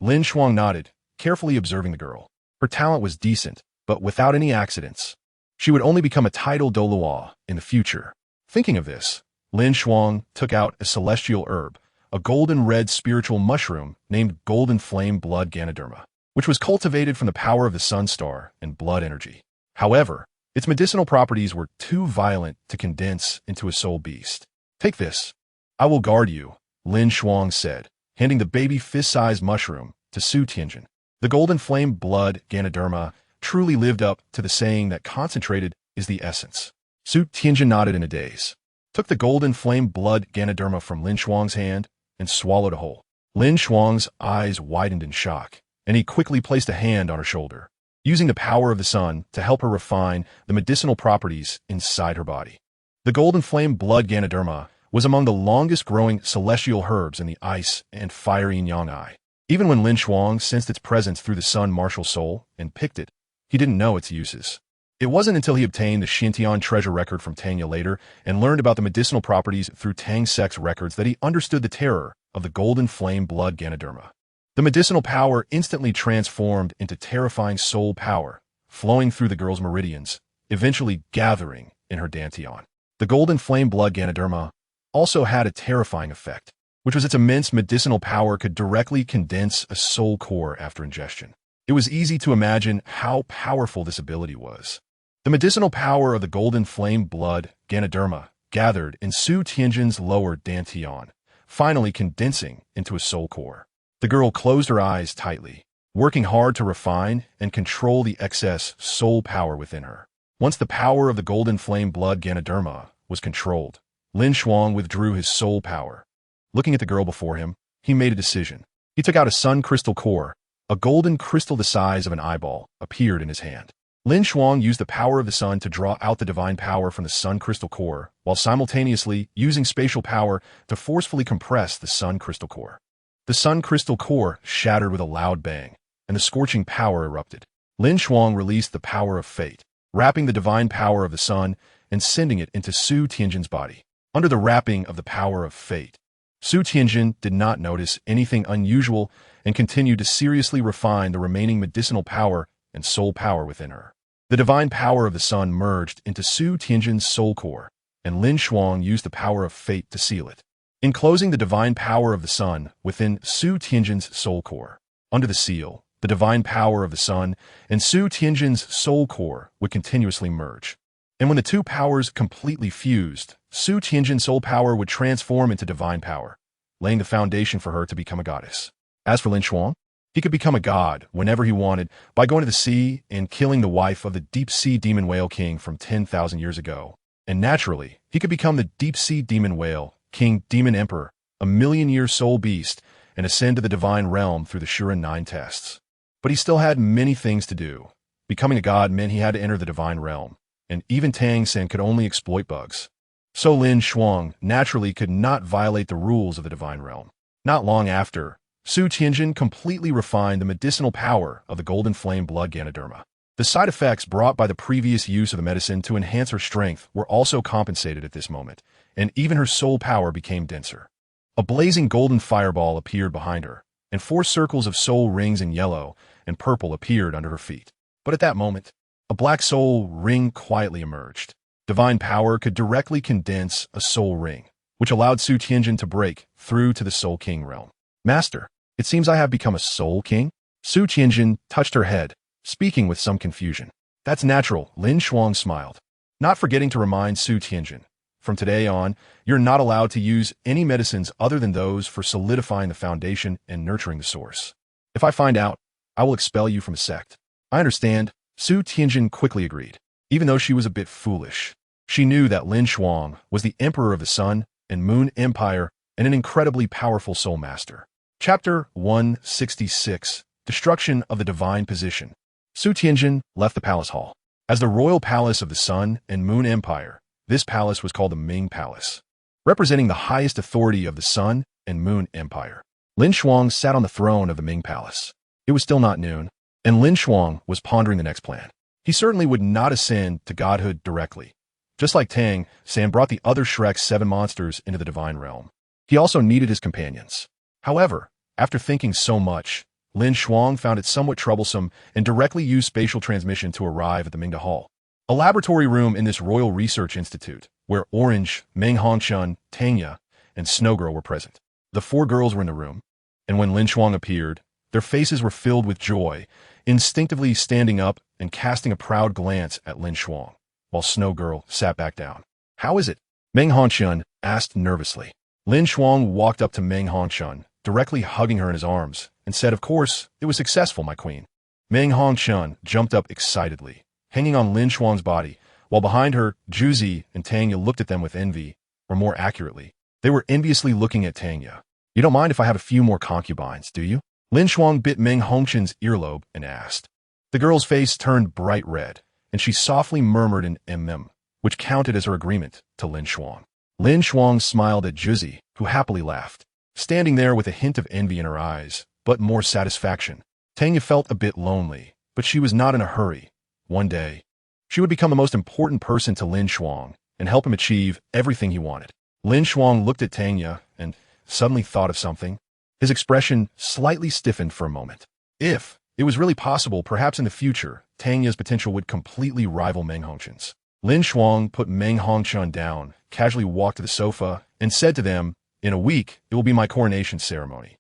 Speaker 1: LinShuang nodded, carefully observing the girl. Her talent was decent, but without any accidents. She would only become a titled Douluo in the future. Thinking of this, LinShuang took out a celestial herb, a golden red spiritual mushroom named Golden Flame Blood Ganoderma, which was cultivated from the power of the Sun Star and blood energy. However, its medicinal properties were too violent to condense into a soul beast. "Take this. I will guard you," LinShuang said, handing the baby fist-sized mushroom to Su Tianjin. The Golden Flame Blood Ganoderma truly lived up to the saying that concentrated is the essence. Su Tianjin nodded in a daze, took the Golden Flame Blood Ganoderma from LinShuang's hand, and swallowed a whole. LinShuang's eyes widened in shock, and he quickly placed a hand on her shoulder, using the power of the sun to help her refine the medicinal properties inside her body. The Golden Flame Blood Ganoderma was among the longest-growing celestial herbs in the ice and fire yin-yang eye. Even when LinShuang sensed its presence through the sun martial soul and picked it, he didn't know its uses. It wasn't until he obtained the Xintian treasure record from Tanya later and learned about the medicinal properties through Tang Sec's records that he understood the terror of the Golden Flame Blood Ganoderma. The medicinal power instantly transformed into terrifying soul power, flowing through the girl's meridians, eventually gathering in her dantian. The golden flame blood Ganoderma also had a terrifying effect, which was its immense medicinal power could directly condense a soul core after ingestion. It was easy to imagine how powerful this ability was. The medicinal power of the golden flame blood Ganoderma gathered in Su Tianjin's lower dantian, finally condensing into a soul core. The girl closed her eyes tightly, working hard to refine and control the excess soul power within her. Once the power of the golden flame blood Ganoderma was controlled, LinShuang withdrew his soul power. Looking at the girl before him, he made a decision. He took out a sun crystal core. A golden crystal the size of an eyeball appeared in his hand. LinShuang used the power of the sun to draw out the divine power from the sun crystal core, while simultaneously using spatial power to forcefully compress the sun crystal core. The sun crystal core shattered with a loud bang, and the scorching power erupted. LinShuang released the power of fate, wrapping the divine power of the sun and sending it into Su Tianjin's body. Under the wrapping of the power of fate, Su Tianjin did not notice anything unusual and continued to seriously refine the remaining medicinal power and soul power within her. The divine power of the sun merged into Su Tianjin's soul core, and LinShuang used the power of fate to seal it, enclosing the divine power of the sun within Su Tianjin's soul core. Under the seal, the divine power of the sun and Su Tianjin's soul core would continuously merge. And when the two powers completely fused, Su Tianjin's soul power would transform into divine power, laying the foundation for her to become a goddess. As for LinShuang, he could become a god whenever he wanted by going to the sea and killing the wife of the deep-sea demon whale king from 10,000 years ago. And naturally, he could become the deep-sea demon whale, king demon emperor, a million-year soul beast, and ascend to the divine realm through the Shuren 9 tests. But he still had many things to do. Becoming a god meant he had to enter the divine realm, and even Tang Sen could only exploit bugs. So LinShuang naturally could not violate the rules of the divine realm. Not long after, Su Tianjin completely refined the medicinal power of the golden flame blood Ganoderma. The side effects brought by the previous use of the medicine to enhance her strength were also compensated at this moment, and even her soul power became denser. A blazing golden fireball appeared behind her, and 4 circles of soul rings in yellow and purple appeared under her feet. But at that moment, a black soul ring quietly emerged. Divine power could directly condense a soul ring, which allowed Su Tianjin to break through to the Soul King realm. Master, it seems I have become a Soul King? Su Tianjin touched her head, speaking with some confusion. That's natural, LinShuang smiled, not forgetting to remind Su Tianjin. From today on, you're not allowed to use any medicines other than those for solidifying the foundation and nurturing the source. If I find out, I will expel you from the sect. I understand, Su Tianjin quickly agreed. Even though she was a bit foolish, she knew that LinShuang was the emperor of the Sun and Moon Empire and an incredibly powerful soul master. Chapter 166, Destruction of the Divine Position. Su Tianjin left the palace hall. As the royal palace of the Sun and Moon Empire, this palace was called the Ming Palace, representing the highest authority of the Sun and Moon Empire. LinShuang sat on the throne of the Ming Palace. It was still not noon, and LinShuang was pondering the next plan. He certainly would not ascend to godhood directly. Just like Tang San brought the other Shrek's 7 monsters into the divine realm, he also needed his companions. However, after thinking so much, LinShuang found it somewhat troublesome and directly used spatial transmission to arrive at the Mingda Hall, a laboratory room in this Royal Research Institute, where Orange, Meng Hongchun, Tanya, and Snowgirl were present. The 4 girls were in the room, and when LinShuang appeared, their faces were filled with joy, instinctively standing up and casting a proud glance at LinShuang, while Snowgirl sat back down. How is it? Meng Hongchun asked nervously. LinShuang walked up to Meng Hongchun, directly hugging her in his arms, and said, "Of course, it was successful, my queen." Meng Hongchun jumped up excitedly, hanging on LinShuang's body, while behind her, Juzi and Tanya looked at them with envy, or more accurately, they were enviously looking at Tanya. "You don't mind if I have a few more concubines, do you?" LinShuang bit Meng Hongchun's earlobe and asked. The girl's face turned bright red, and she softly murmured an mm, which counted as her agreement to LinShuang. LinShuang smiled at Juzi, who happily laughed, standing there with a hint of envy in her eyes, but more satisfaction. Tanya felt a bit lonely, but she was not in a hurry. One day, she would become the most important person to LinShuang and help him achieve everything he wanted. LinShuang looked at Tanya and suddenly thought of something. His expression slightly stiffened for a moment. If it was really possible, perhaps in the future, Tanya's potential would completely rival Meng Hongchun's. LinShuang put Meng Hongchun down, casually walked to the sofa, and said to them, "In a week, it will be my coronation ceremony.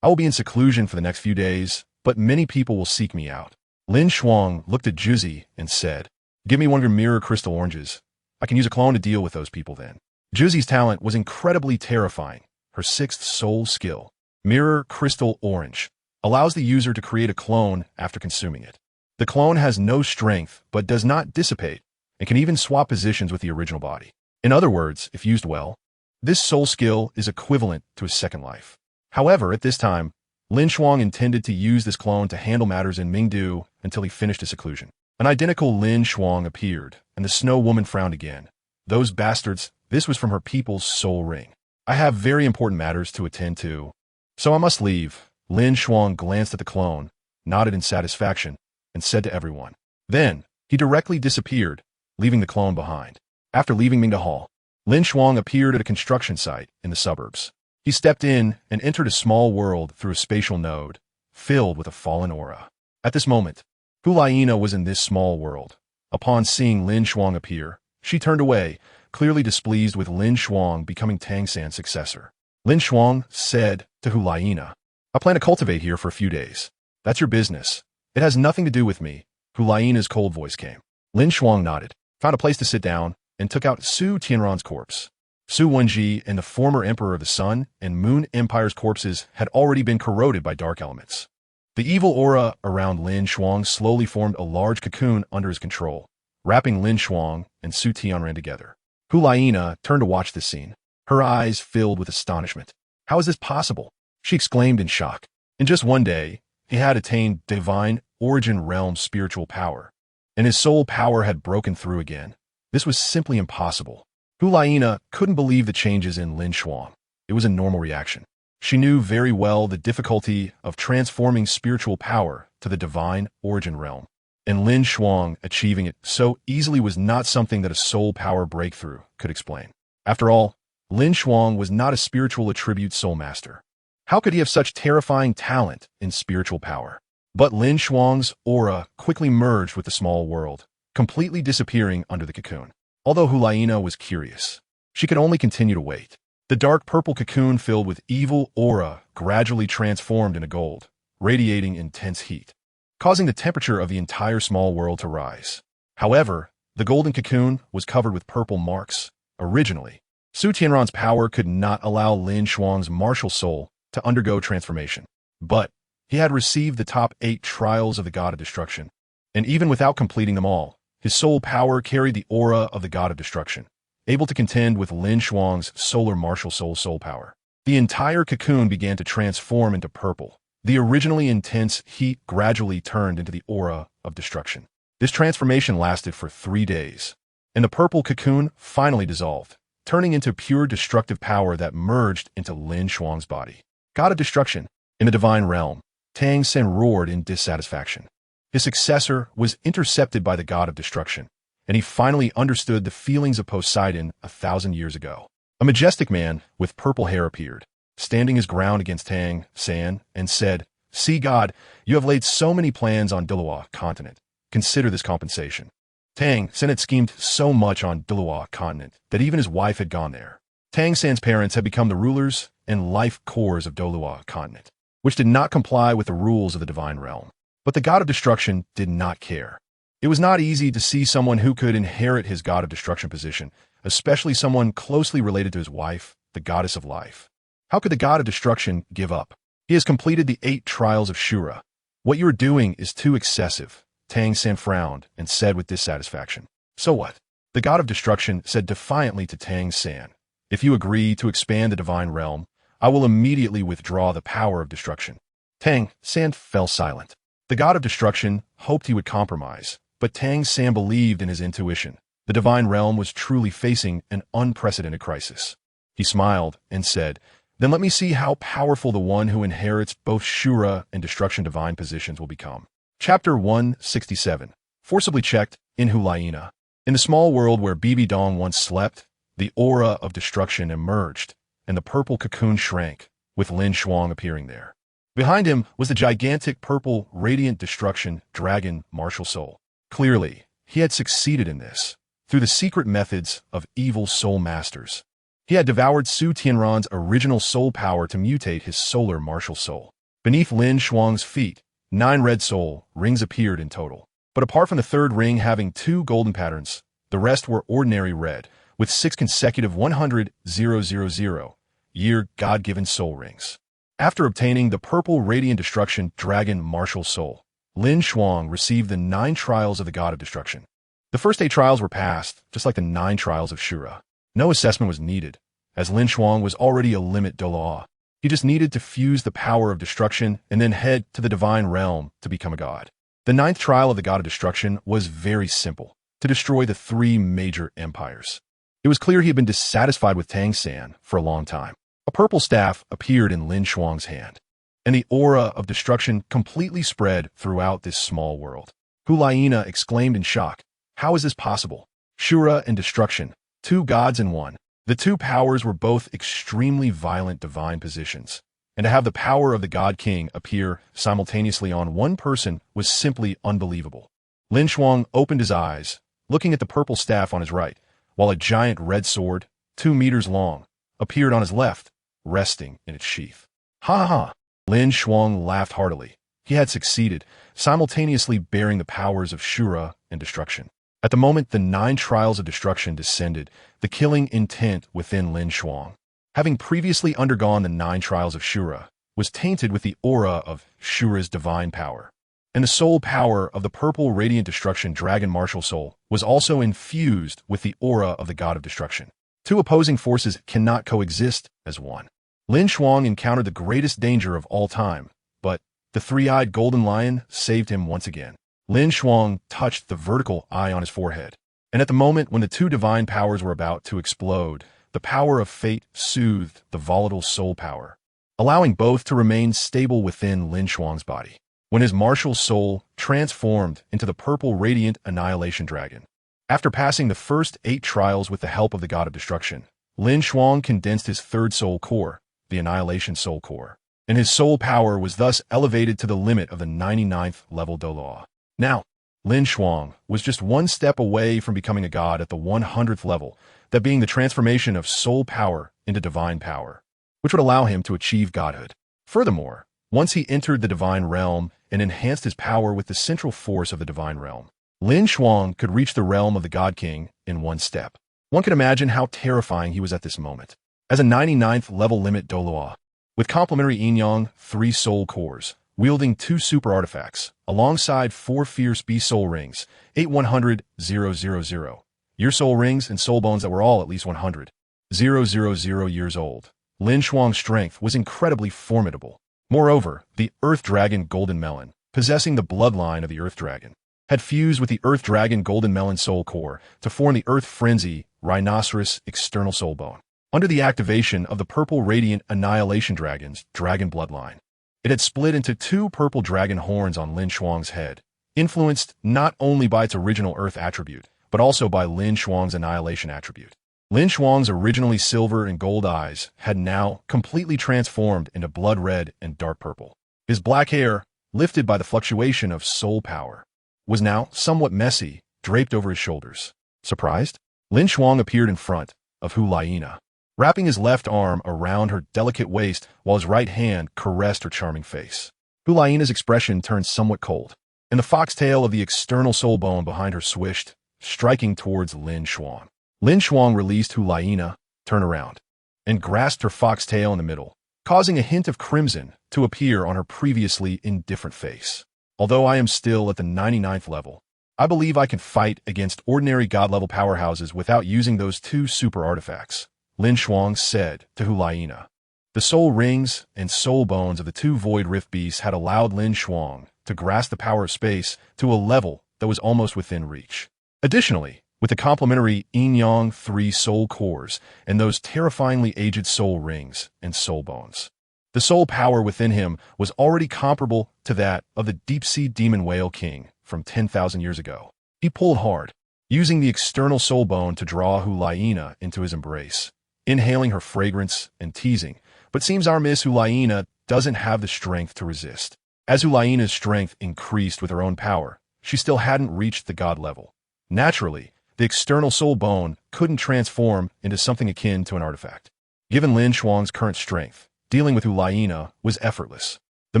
Speaker 1: I will be in seclusion for the next few days, but many people will seek me out." LinShuang looked at Juzi and said, "Give me one of your mirror crystal oranges. I can use a clone to deal with those people then." Juzi's talent was incredibly terrifying. Her sixth soul skill, Mirror Crystal Orange, allows the user to create a clone after consuming it. The clone has no strength but does not dissipate and can even swap positions with the original body. In other words, if used well, this soul skill is equivalent to a second life. However, at this time, LinShuang intended to use this clone to handle matters in Mingdu until he finished his seclusion. An identical LinShuang appeared, and the Snow Woman frowned again. "Those bastards, this was from her people's soul ring. I have very important matters to attend to, so I must leave." LinShuang glanced at the clone, nodded in satisfaction, and said to everyone. Then, he directly disappeared, leaving the clone behind. After leaving Mingda Hall, LinShuang appeared at a construction site in the suburbs. He stepped in and entered a small world through a spatial node, filled with a fallen aura. At this moment, Hulayina was in this small world. Upon seeing LinShuang appear, she turned away, clearly displeased with LinShuang becoming Tang San's successor. LinShuang said to Hulayina, "I plan to cultivate here for a few days. That's your business. It has nothing to do with me." Hulayina's cold voice came. LinShuang nodded, found a place to sit down, and took out Su Tianran's corpse. Su Wenji and the former emperor of the Sun and Moon Empire's corpses had already been corroded by dark elements. The evil aura around LinShuang slowly formed a large cocoon under his control, wrapping LinShuang and Su Tianran together. Hulayina turned to watch this scene, her eyes filled with astonishment. "How is this possible?" she exclaimed in shock. In just one day, he had attained divine origin realm spiritual power, and his soul power had broken through again. This was simply impossible. Hulayina couldn't believe the changes in LinShuang. It was a normal reaction. She knew very well the difficulty of transforming spiritual power to the divine origin realm, and LinShuang achieving it so easily was not something that a soul power breakthrough could explain. After all, LinShuang was not a spiritual attribute soul master. How could he have such terrifying talent in spiritual power? But LinShuang's aura quickly merged with the small world, completely disappearing under the cocoon. Although Hulayina was curious, she could only continue to wait. The dark purple cocoon filled with evil aura gradually transformed into gold, radiating intense heat, causing the temperature of the entire small world to rise. However, the golden cocoon was covered with purple marks. Originally, Su Tianran's power could not allow LinShuang's martial soul to undergo transformation. But he had received the top 8 trials of the God of Destruction, and even without completing them all, his soul power carried the aura of the God of Destruction, able to contend with LinShuang's solar martial soul power. The entire cocoon began to transform into purple. The originally intense heat gradually turned into the aura of destruction. This transformation lasted for 3 days, and the purple cocoon finally dissolved, turning into pure destructive power that merged into LinShuang's body. God of Destruction. In the divine realm, Tang San roared in dissatisfaction. His successor was intercepted by the God of Destruction, and he finally understood the feelings of Poseidon 1,000 years ago. A majestic man with purple hair appeared, standing his ground against Tang San, and said, "See, God, you have laid so many plans on Douluo Continent. Consider this compensation." Tang San had schemed so much on Douluo Continent that even his wife had gone there. Tang San's parents had become the rulers and life cores of Douluo Continent, which did not comply with the rules of the divine realm. But the God of Destruction did not care. It was not easy to see someone who could inherit his God of Destruction position, especially someone closely related to his wife, the Goddess of Life. How could the God of Destruction give up? He has completed the 8 trials of Shura. What you are doing is too excessive. Tang San frowned and said with dissatisfaction. So what? The God of Destruction said defiantly to Tang San, "If you agree to expand the divine realm, I will immediately withdraw the power of destruction." Tang San fell silent. The God of Destruction hoped he would compromise, but Tang San believed in his intuition. The divine realm was truly facing an unprecedented crisis. He smiled and said, "Then let me see how powerful the one who inherits both Shura and Destruction divine positions will become." Chapter 167. Forcibly checked in Hulayina. In the small world where Bibi Dong once slept, the aura of destruction emerged, and the purple cocoon shrank, with LinShuang appearing there. Behind him was the gigantic purple radiant destruction dragon martial soul. Clearly, he had succeeded in this. through the secret methods of evil soul masters. He had devoured Su Tianran's original soul power to mutate his solar martial soul. Beneath LinShuang's feet, 9 red soul rings appeared in total. But apart from the third ring having 2 golden patterns, the rest were ordinary red, with 6 consecutive 100,000-year God-given soul rings. After obtaining the purple radiant destruction dragon martial soul, LinShuang received the 9 trials of the God of Destruction. The first 8 trials were passed, just like the 9 trials of Shura. No assessment was needed, as LinShuang was already a limit Douluo. He just needed to fuse the power of destruction and then head to the divine realm to become a god. The 9th trial of the God of Destruction was very simple, to destroy the 3 major empires. It was clear he had been dissatisfied with Tangsan for a long time. A purple staff appeared in LinShuang's hand, and the aura of destruction completely spread throughout this small world. Hulaina exclaimed in shock, "How is this possible? Shura and destruction, 2 gods in one." The 2 powers were both extremely violent divine positions, and to have the power of the God King appear simultaneously on one person was simply unbelievable. LinShuang opened his eyes, looking at the purple staff on his right, while a giant red sword, 2 meters long, appeared on his left, resting in its sheath. Ha ha! LinShuang laughed heartily. He had succeeded, simultaneously bearing the powers of Shura and destruction. At the moment the 9 trials of destruction descended, the killing intent within LinShuang, having previously undergone the 9 trials of Shura, was tainted with the aura of Shura's divine power. And the soul power of the purple radiant destruction dragon martial soul was also infused with the aura of the God of Destruction. 2 opposing forces cannot coexist as one. LinShuang encountered the greatest danger of all time, but the 3-eyed golden lion saved him once again. LinShuang touched the vertical eye on his forehead, and at the moment when the 2 divine powers were about to explode, the power of fate soothed the volatile soul power, allowing both to remain stable within LinShuang's body. When his martial soul transformed into the purple radiant annihilation dragon. After passing the first 8 trials with the help of the God of Destruction, LinShuang condensed his 3rd soul core, the annihilation soul core, and his soul power was thus elevated to the limit of the 99th level Douluo. Now, LinShuang was just 1 step away from becoming a god at the 100th level, that being the transformation of soul power into divine power, which would allow him to achieve godhood. Furthermore, once he entered the divine realm and enhanced his power with the central force of the divine realm, LinShuang could reach the realm of the God King in 1 step. One could imagine how terrifying he was at this moment. As a 99th level limit Douluo, with complementary yin-yang 3 soul cores, wielding 2 super artifacts, alongside 4 fierce beast soul rings, 8 100,000 year soul rings and soul bones that were all at least 100,000 years old. LinShuang's strength was incredibly formidable. Moreover, the Earth Dragon Golden Melon, possessing the bloodline of the Earth Dragon, had fused with the Earth Dragon Golden Melon soul core to form the Earth Frenzy Rhinoceros external soul bone. Under the activation of the purple radiant annihilation dragon's dragon bloodline, it had split into 2 purple dragon horns on LinShuang's head, influenced not only by its original Earth attribute, but also by LinShuang's annihilation attribute. LinShuang's originally silver and gold eyes had now completely transformed into blood red and dark purple. His black hair, lifted by the fluctuation of soul power, was now somewhat messy, draped over his shoulders. Surprised? LinShuang appeared in front of Hulaina, wrapping his left arm around her delicate waist while his right hand caressed her charming face. Hulaina's expression turned somewhat cold, and the foxtail of the external soul bone behind her swished, striking towards LinShuang. LinShuang released Hulaina, turned around, and grasped her foxtail in the middle, causing a hint of crimson to appear on her previously indifferent face. Although I am still at the 99th level, I believe I can fight against ordinary god-level powerhouses without using those 2 super artifacts, LinShuang said to Hulaina. The soul rings and soul bones of the 2 void rift beasts had allowed LinShuang to grasp the power of space to a level that was almost within reach. Additionally, with the complementary yin-yang 3 soul cores and those terrifyingly aged soul rings and soul bones, the soul power within him was already comparable to that of the deep-sea demon whale king from 10,000 years ago. He pulled hard, using the external soul bone to draw Hulaina into his embrace, inhaling her fragrance and teasing, but seems our Miss Hulaina doesn't have the strength to resist. As Hulaina's strength increased with her own power, she still hadn't reached the god level. Naturally, the external soul bone couldn't transform into something akin to an artifact. Given LinShuang's current strength, dealing with Ulaina was effortless. The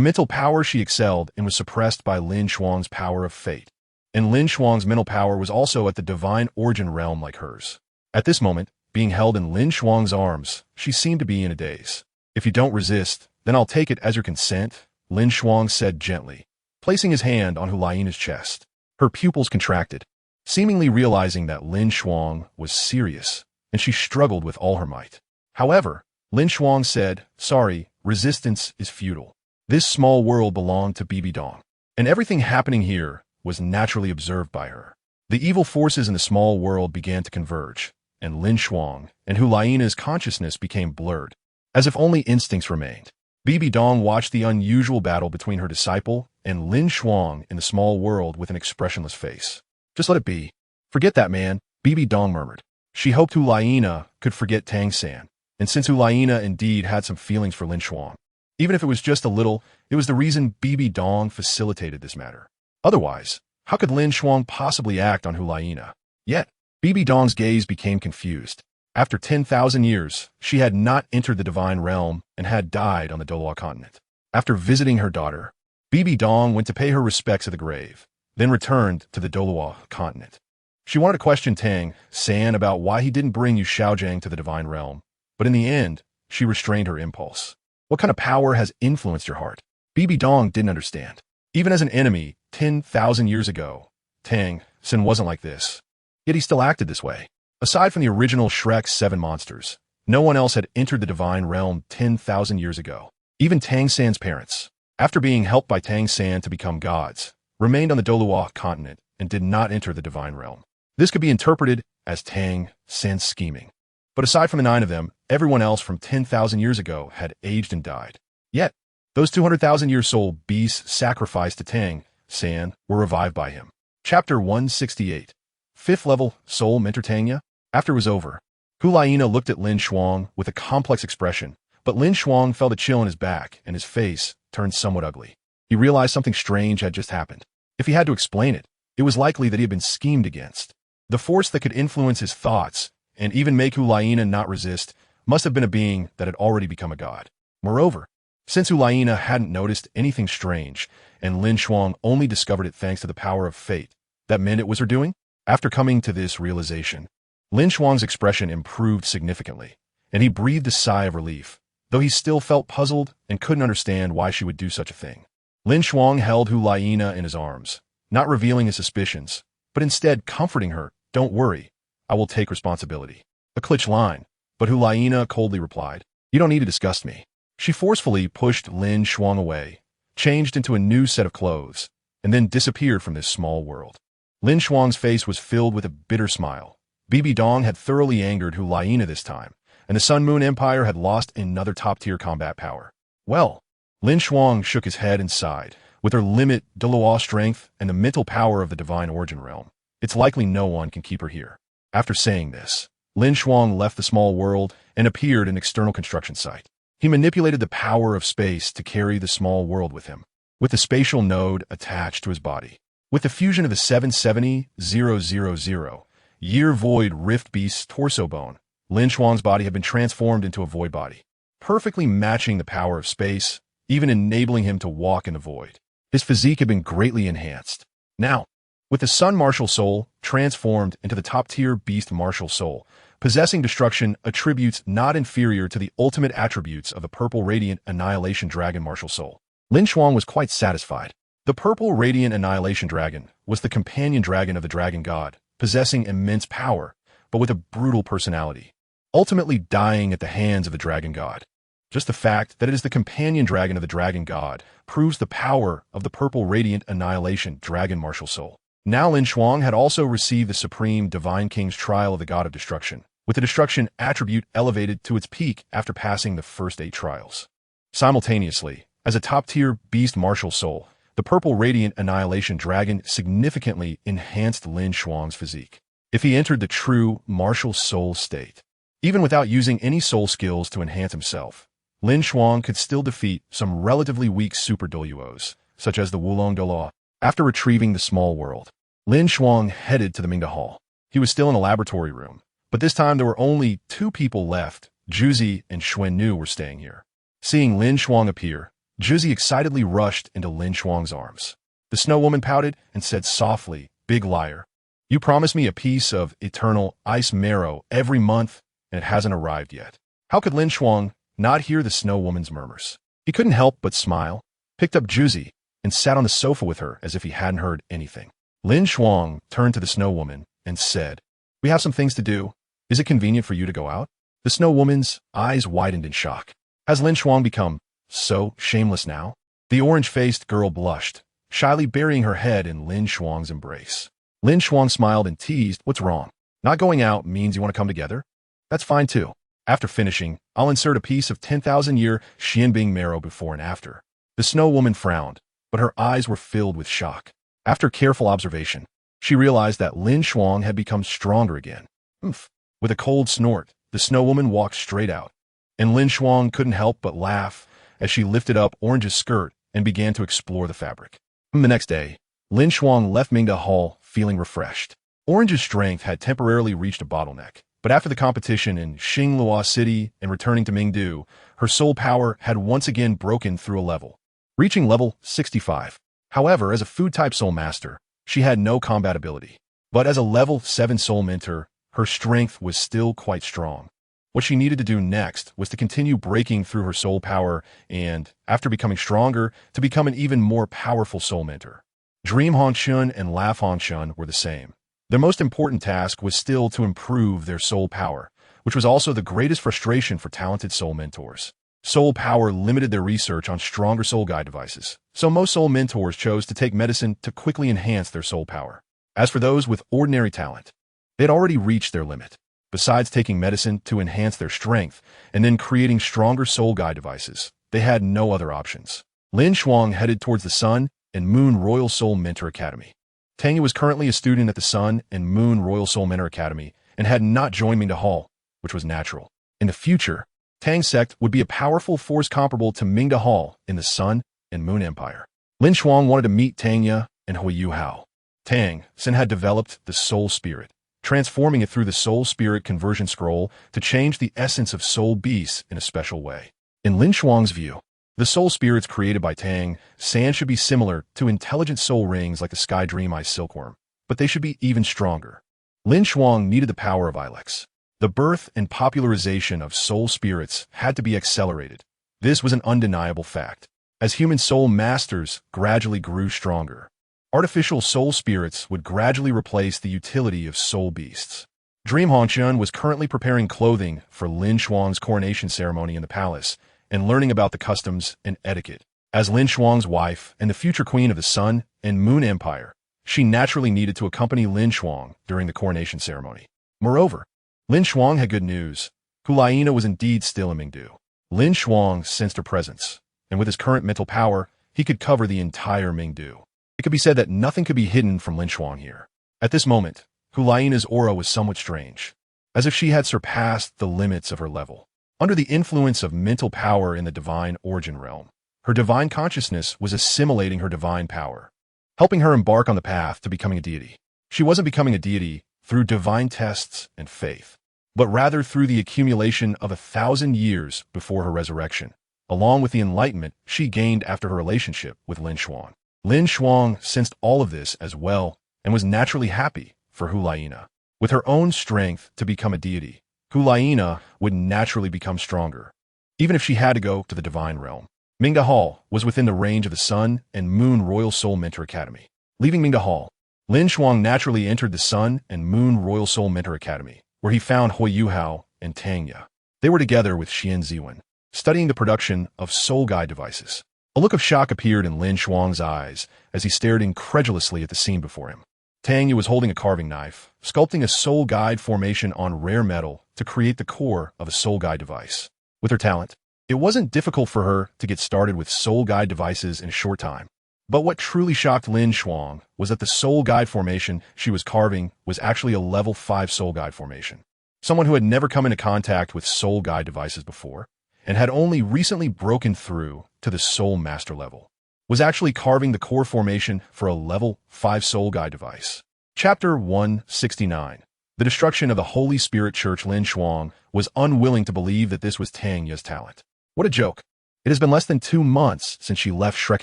Speaker 1: mental power she excelled in was suppressed by LinShuang's power of fate. And LinShuang's mental power was also at the divine origin realm like hers. At this moment, being held in LinShuang's arms, she seemed to be in a daze. "If you don't resist, then I'll take it as your consent," LinShuang said gently, placing his hand on Ulaina's chest. Her pupils contracted, seemingly realizing that LinShuang was serious, and she struggled with all her might. However, LinShuang said, "Sorry, resistance is futile. This small world belonged to Bibi Dong, and everything happening here was naturally observed by her." The evil forces in the small world began to converge, and LinShuang and Ulaina's consciousness became blurred, as if only instincts remained. Bibi Dong watched the unusual battle between her disciple and LinShuang in the small world with an expressionless face. "Just let it be. Forget that man," Bibi Dong murmured. She hoped Ulaina could forget Tang San, and since Ulaina indeed had some feelings for LinShuang, even if it was just a little, it was the reason Bibi Dong facilitated this matter. Otherwise, how could LinShuang possibly act on Ulaina? Yet, Bibi Dong's gaze became confused. After 10,000 years, she had not entered the divine realm and had died on the Douluo Continent. After visiting her daughter, Bibi Dong went to pay her respects at the grave, then returned to the Douluo Continent. She wanted to question Tang San about why he didn't bring Yu Shaojiang to the divine realm, but in the end, she restrained her impulse. What kind of power has influenced your heart? Bibi Dong didn't understand. Even as an enemy 10,000 years ago, Tang San wasn't like this. Yet he still acted this way. Aside from the original Shrek's 7 monsters, no one else had entered the divine realm 10,000 years ago. Even Tang San's parents, after being helped by Tang San to become gods, remained on the Douluo Continent and did not enter the divine realm. This could be interpreted as Tang San's scheming. But aside from the 9 of them, everyone else from 10,000 years ago had aged and died. Yet, those 200,000-year-soul beasts sacrificed to Tang San were revived by him. Chapter 168. 5th level Soul Mentor Tanya. After it was over, Ulaina looked at LinShuang with a complex expression, but LinShuang felt a chill in his back and his face turned somewhat ugly. He realized something strange had just happened. If he had to explain it, it was likely that he had been schemed against. The force that could influence his thoughts and even make Ulaina not resist must have been a being that had already become a god. Moreover, since Ulaina hadn't noticed anything strange and LinShuang only discovered it thanks to the power of fate, that meant it was her doing? After coming to this realization, LinShuang's expression improved significantly, and he breathed a sigh of relief, though he still felt puzzled and couldn't understand why she would do such a thing. LinShuang held Ulaina in his arms, not revealing his suspicions, but instead comforting her. "Don't worry, I will take responsibility." A clutch line, but Ulaina coldly replied, "You don't need to disgust me." She forcefully pushed LinShuang away, changed into a new set of clothes, and then disappeared from this small world. LinShuang's face was filled with a bitter smile. Bibi Dong had thoroughly angered Ulaina this time, and the Sun Moon Empire had lost another top-tier combat power. Well, LinShuang shook his head and sighed. With her limit Douluo strength and the mental power of the divine origin realm, it's likely no one can keep her here. After saying this, LinShuang left the small world and appeared in an external construction site. He manipulated the power of space to carry the small world with him, with the spatial node attached to his body. With the fusion of the 770,000 Year Void Rift Beast's torso bone, LinShuang's body had been transformed into a void body, perfectly matching the power of space, even enabling him to walk in the void. His physique had been greatly enhanced. Now, with the Sun Martial Soul transformed into the top-tier Beast Martial Soul, possessing destruction attributes not inferior to the ultimate attributes of the Purple Radiant Annihilation Dragon Martial Soul, LinShuang was quite satisfied. The Purple Radiant Annihilation Dragon was the companion dragon of the Dragon God, possessing immense power, but with a brutal personality, ultimately dying at the hands of the Dragon God. Just the fact that it is the companion dragon of the Dragon God proves the power of the Purple Radiant Annihilation Dragon Martial Soul. Now LinShuang had also received the Supreme Divine King's Trial of the God of Destruction, with the Destruction attribute elevated to its peak after passing the first 8 trials. Simultaneously, as a top-tier Beast Martial Soul, the Purple Radiant Annihilation Dragon significantly enhanced LinShuang's physique. If he entered the true martial soul state, even without using any soul skills to enhance himself, LinShuang could still defeat some relatively weak super Douluos, such as the Wulong Douluo. After retrieving the small world, LinShuang headed to the Mingda Hall. He was still in the laboratory room, but this time there were only 2 people left. Juzi and Xuannu were staying here. Seeing LinShuang appear, Juzi excitedly rushed into LinShuang's arms. The snow woman pouted and said softly, "Big liar. You promised me a piece of eternal ice marrow every month, and it hasn't arrived yet." How could LinShuang not hear the snow woman's murmurs? He couldn't help but smile, picked up Juzi, and sat on the sofa with her as if he hadn't heard anything. LinShuang turned to the snow woman and said, "We have some things to do. Is it convenient for you to go out?" The snow woman's eyes widened in shock. Has LinShuang become so shameless now? The orange-faced girl blushed, shyly burying her head in LinShuang's embrace. LinShuang smiled and teased, "What's wrong? Not going out means you want to come together? That's fine too. After finishing, I'll insert a piece of 10,000-year Xianbing marrow before and after." The snow woman frowned, but her eyes were filled with shock. After careful observation, she realized that LinShuang had become stronger again. Oomph. With a cold snort, the snow woman walked straight out, and LinShuang couldn't help but laugh as she lifted up Orange's skirt and began to explore the fabric. The next day, LinShuang left Mingda Hall feeling refreshed. Orange's strength had temporarily reached a bottleneck, but after the competition in Xinglua City and returning to Mingdu, her soul power had once again broken through a level, reaching level 65. However, as a food-type soul master, she had no combat ability. But as a level 7 soul mentor, her strength was still quite strong. What she needed to do next was to continue breaking through her soul power and, after becoming stronger, to become an even more powerful soul mentor. Dream Hongshun and Laugh Hongshun were the same. Their most important task was still to improve their soul power, which was also the greatest frustration for talented soul mentors. Soul power limited their research on stronger soul guide devices, so most soul mentors chose to take medicine to quickly enhance their soul power. As for those with ordinary talent, they had already reached their limit. Besides taking medicine to enhance their strength and then creating stronger soul guide devices, they had no other options. LinShuang headed towards the Sun and Moon Royal Soul Mentor Academy. Tangya was currently a student at the Sun and Moon Royal Soul Mentor Academy and had not joined Mingda Hall, which was natural. In the future, Tang's sect would be a powerful force comparable to Mingda Hall in the Sun and Moon Empire. LinShuang wanted to meet Tangya and Huiyuhao. Tang Sin had developed the Soul Spirit, transforming it through the Soul Spirit conversion scroll to change the essence of soul beasts in a special way. In LinShuang's view, the soul spirits created by Tang San should be similar to intelligent soul rings like the Sky Dream Eye silkworm, but they should be even stronger. LinShuang needed the power of Ilex. The birth and popularization of soul spirits had to be accelerated. This was an undeniable fact. As human soul masters gradually grew stronger, artificial soul spirits would gradually replace the utility of soul beasts. Dream Hongshun was currently preparing clothing for LinShuang's coronation ceremony in the palace and learning about the customs and etiquette. As LinShuang's wife and the future queen of the Sun and Moon Empire, she naturally needed to accompany LinShuang during the coronation ceremony. Moreover, LinShuang had good news. Hulayina was indeed still in Mingdu. LinShuang sensed her presence, and with his current mental power, he could cover the entire Mingdu. It could be said that nothing could be hidden from LinShuang here. At this moment, Hulayina's aura was somewhat strange, as if she had surpassed the limits of her level. Under the influence of mental power in the divine origin realm, her divine consciousness was assimilating her divine power, helping her embark on the path to becoming a deity. She wasn't becoming a deity through divine tests and faith, but rather through the accumulation of 1,000 years before her resurrection, along with the enlightenment she gained after her relationship with LinShuang. LinShuang sensed all of this as well and was naturally happy for Hulayina. With her own strength to become a deity, Hulayina would naturally become stronger, even if she had to go to the divine realm. Mingda Hall was within the range of the Sun and Moon Royal Soul Mentor Academy. Leaving Mingda Hall, LinShuang naturally entered the Sun and Moon Royal Soul Mentor Academy, where he found Huiyuhao and Tangya. They were together with Xian Ziwen, studying the production of soul guide devices. A look of shock appeared in LinShuang's eyes as he stared incredulously at the scene before him. Tangya was holding a carving knife, sculpting a soul guide formation on rare metal to create the core of a soul guide device. With her talent, it wasn't difficult for her to get started with soul guide devices in a short time. But what truly shocked LinShuang was that the soul guide formation she was carving was actually a level 5 soul guide formation. Someone who had never come into contact with soul guide devices before, and had only recently broken through to the soul master level, was actually carving the core formation for a level 5 soul guide device. Chapter 169. The destruction of the Holy Spirit Church LinShuang was unwilling to believe that this was Tang Ye's talent. What a joke. It has been less than 2 months since she left Shrek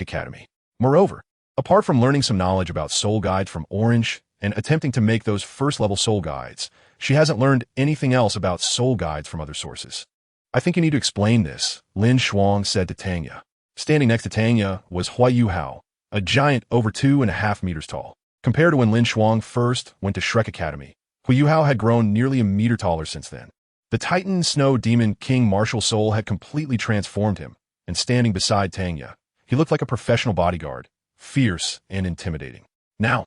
Speaker 1: Academy. Moreover, apart from learning some knowledge about soul guides from Orange and attempting to make those first-level soul guides, she hasn't learned anything else about soul guides from other sources. I think you need to explain this, LinShuang said to Tang Ye. Standing next to Tang Ye was DaiYueheng, a giant over 2.5 meters tall. Compared to when LinShuang first went to Shrek Academy, DaiYueheng had grown nearly a meter taller since then. The Titan Snow Demon King martial soul had completely transformed him, and standing beside Tang Ye, he looked like a professional bodyguard, fierce and intimidating. Now,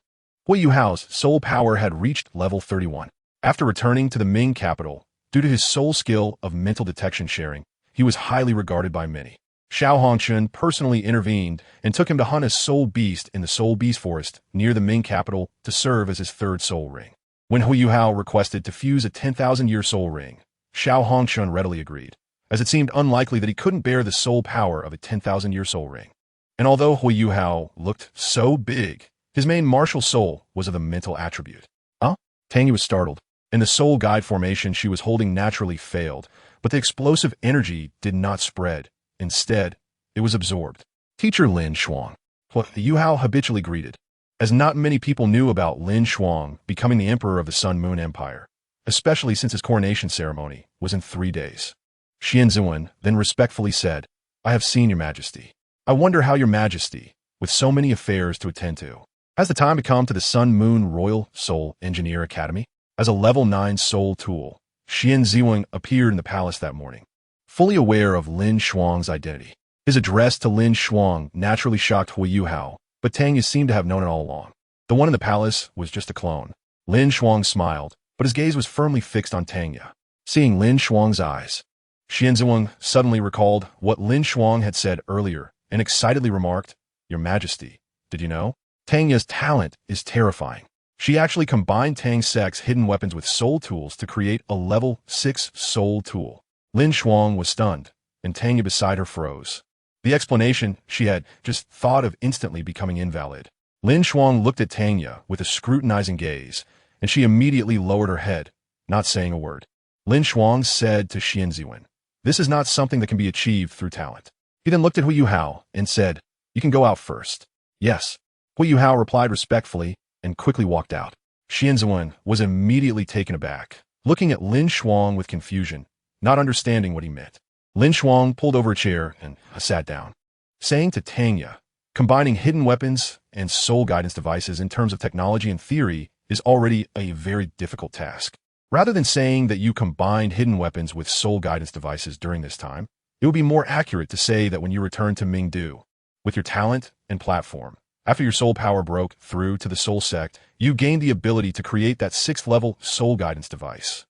Speaker 1: DaiYueheng's soul power had reached level 31. After returning to the Ming capital, due to his soul skill of mental detection sharing, he was highly regarded by many. Xiao Hongquan personally intervened and took him to hunt a soul beast in the Soul Beast Forest near the Ming capital to serve as his third soul ring. When DaiYueheng requested to fuse a 10,000-year soul ring, Xiao Hongquan readily agreed, as it seemed unlikely that he couldn't bear the soul power of a 10,000-year soul ring. And although DaiYueheng looked so big, his main martial soul was of the mental attribute. Huh? Tang Ye was startled, and the soul guide formation she was holding naturally failed, but the explosive energy did not spread. Instead, it was absorbed. Teacher LinShuang, DaiYueheng habitually greeted, as not many people knew about LinShuang becoming the emperor of the Sun Moon Empire, especially since his coronation ceremony was in 3 days. Xianzuan then respectfully said, I have seen your majesty. I wonder how your majesty, with so many affairs to attend to, has the time to come to the Sun Moon Royal Soul Engineer Academy? As a level 9 soul tool, Xianzuan appeared in the palace that morning, fully aware of LinShuang's identity. His address to LinShuang naturally shocked DaiYueheng, but Tang Ye seemed to have known it all along. The one in the palace was just a clone. LinShuang smiled, but his gaze was firmly fixed on Tang Ye. Seeing LinShuang's eyes, Xianzuan suddenly recalled what LinShuang had said earlier and excitedly remarked, Your Majesty, did you know? Tang Ye's talent is terrifying. She actually combined Tang Sek's hidden weapons with soul tools to create a level 6 soul tool. LinShuang was stunned, and Tang Ye beside her froze. The explanation she had just thought of instantly becoming invalid. LinShuang looked at Tang Ye with a scrutinizing gaze, and she immediately lowered her head, not saying a word. LinShuang said to Xianzuan, This is not something that can be achieved through talent. He then looked at DaiYueheng and said, You can go out first. Yes. DaiYueheng replied respectfully and quickly walked out. Xianzuan was immediately taken aback, looking at LinShuang with confusion, not understanding what he meant. LinShuang pulled over a chair and sat down, saying to Tang Ye, combining hidden weapons and soul guidance devices in terms of technology and theory is already a very difficult task. Rather than saying that you combined hidden weapons with soul guidance devices during this time, it would be more accurate to say that when you return to Mingdu, with your talent and platform, after your soul power broke through to the soul sect, you gained the ability to create that 6th-level soul guidance device.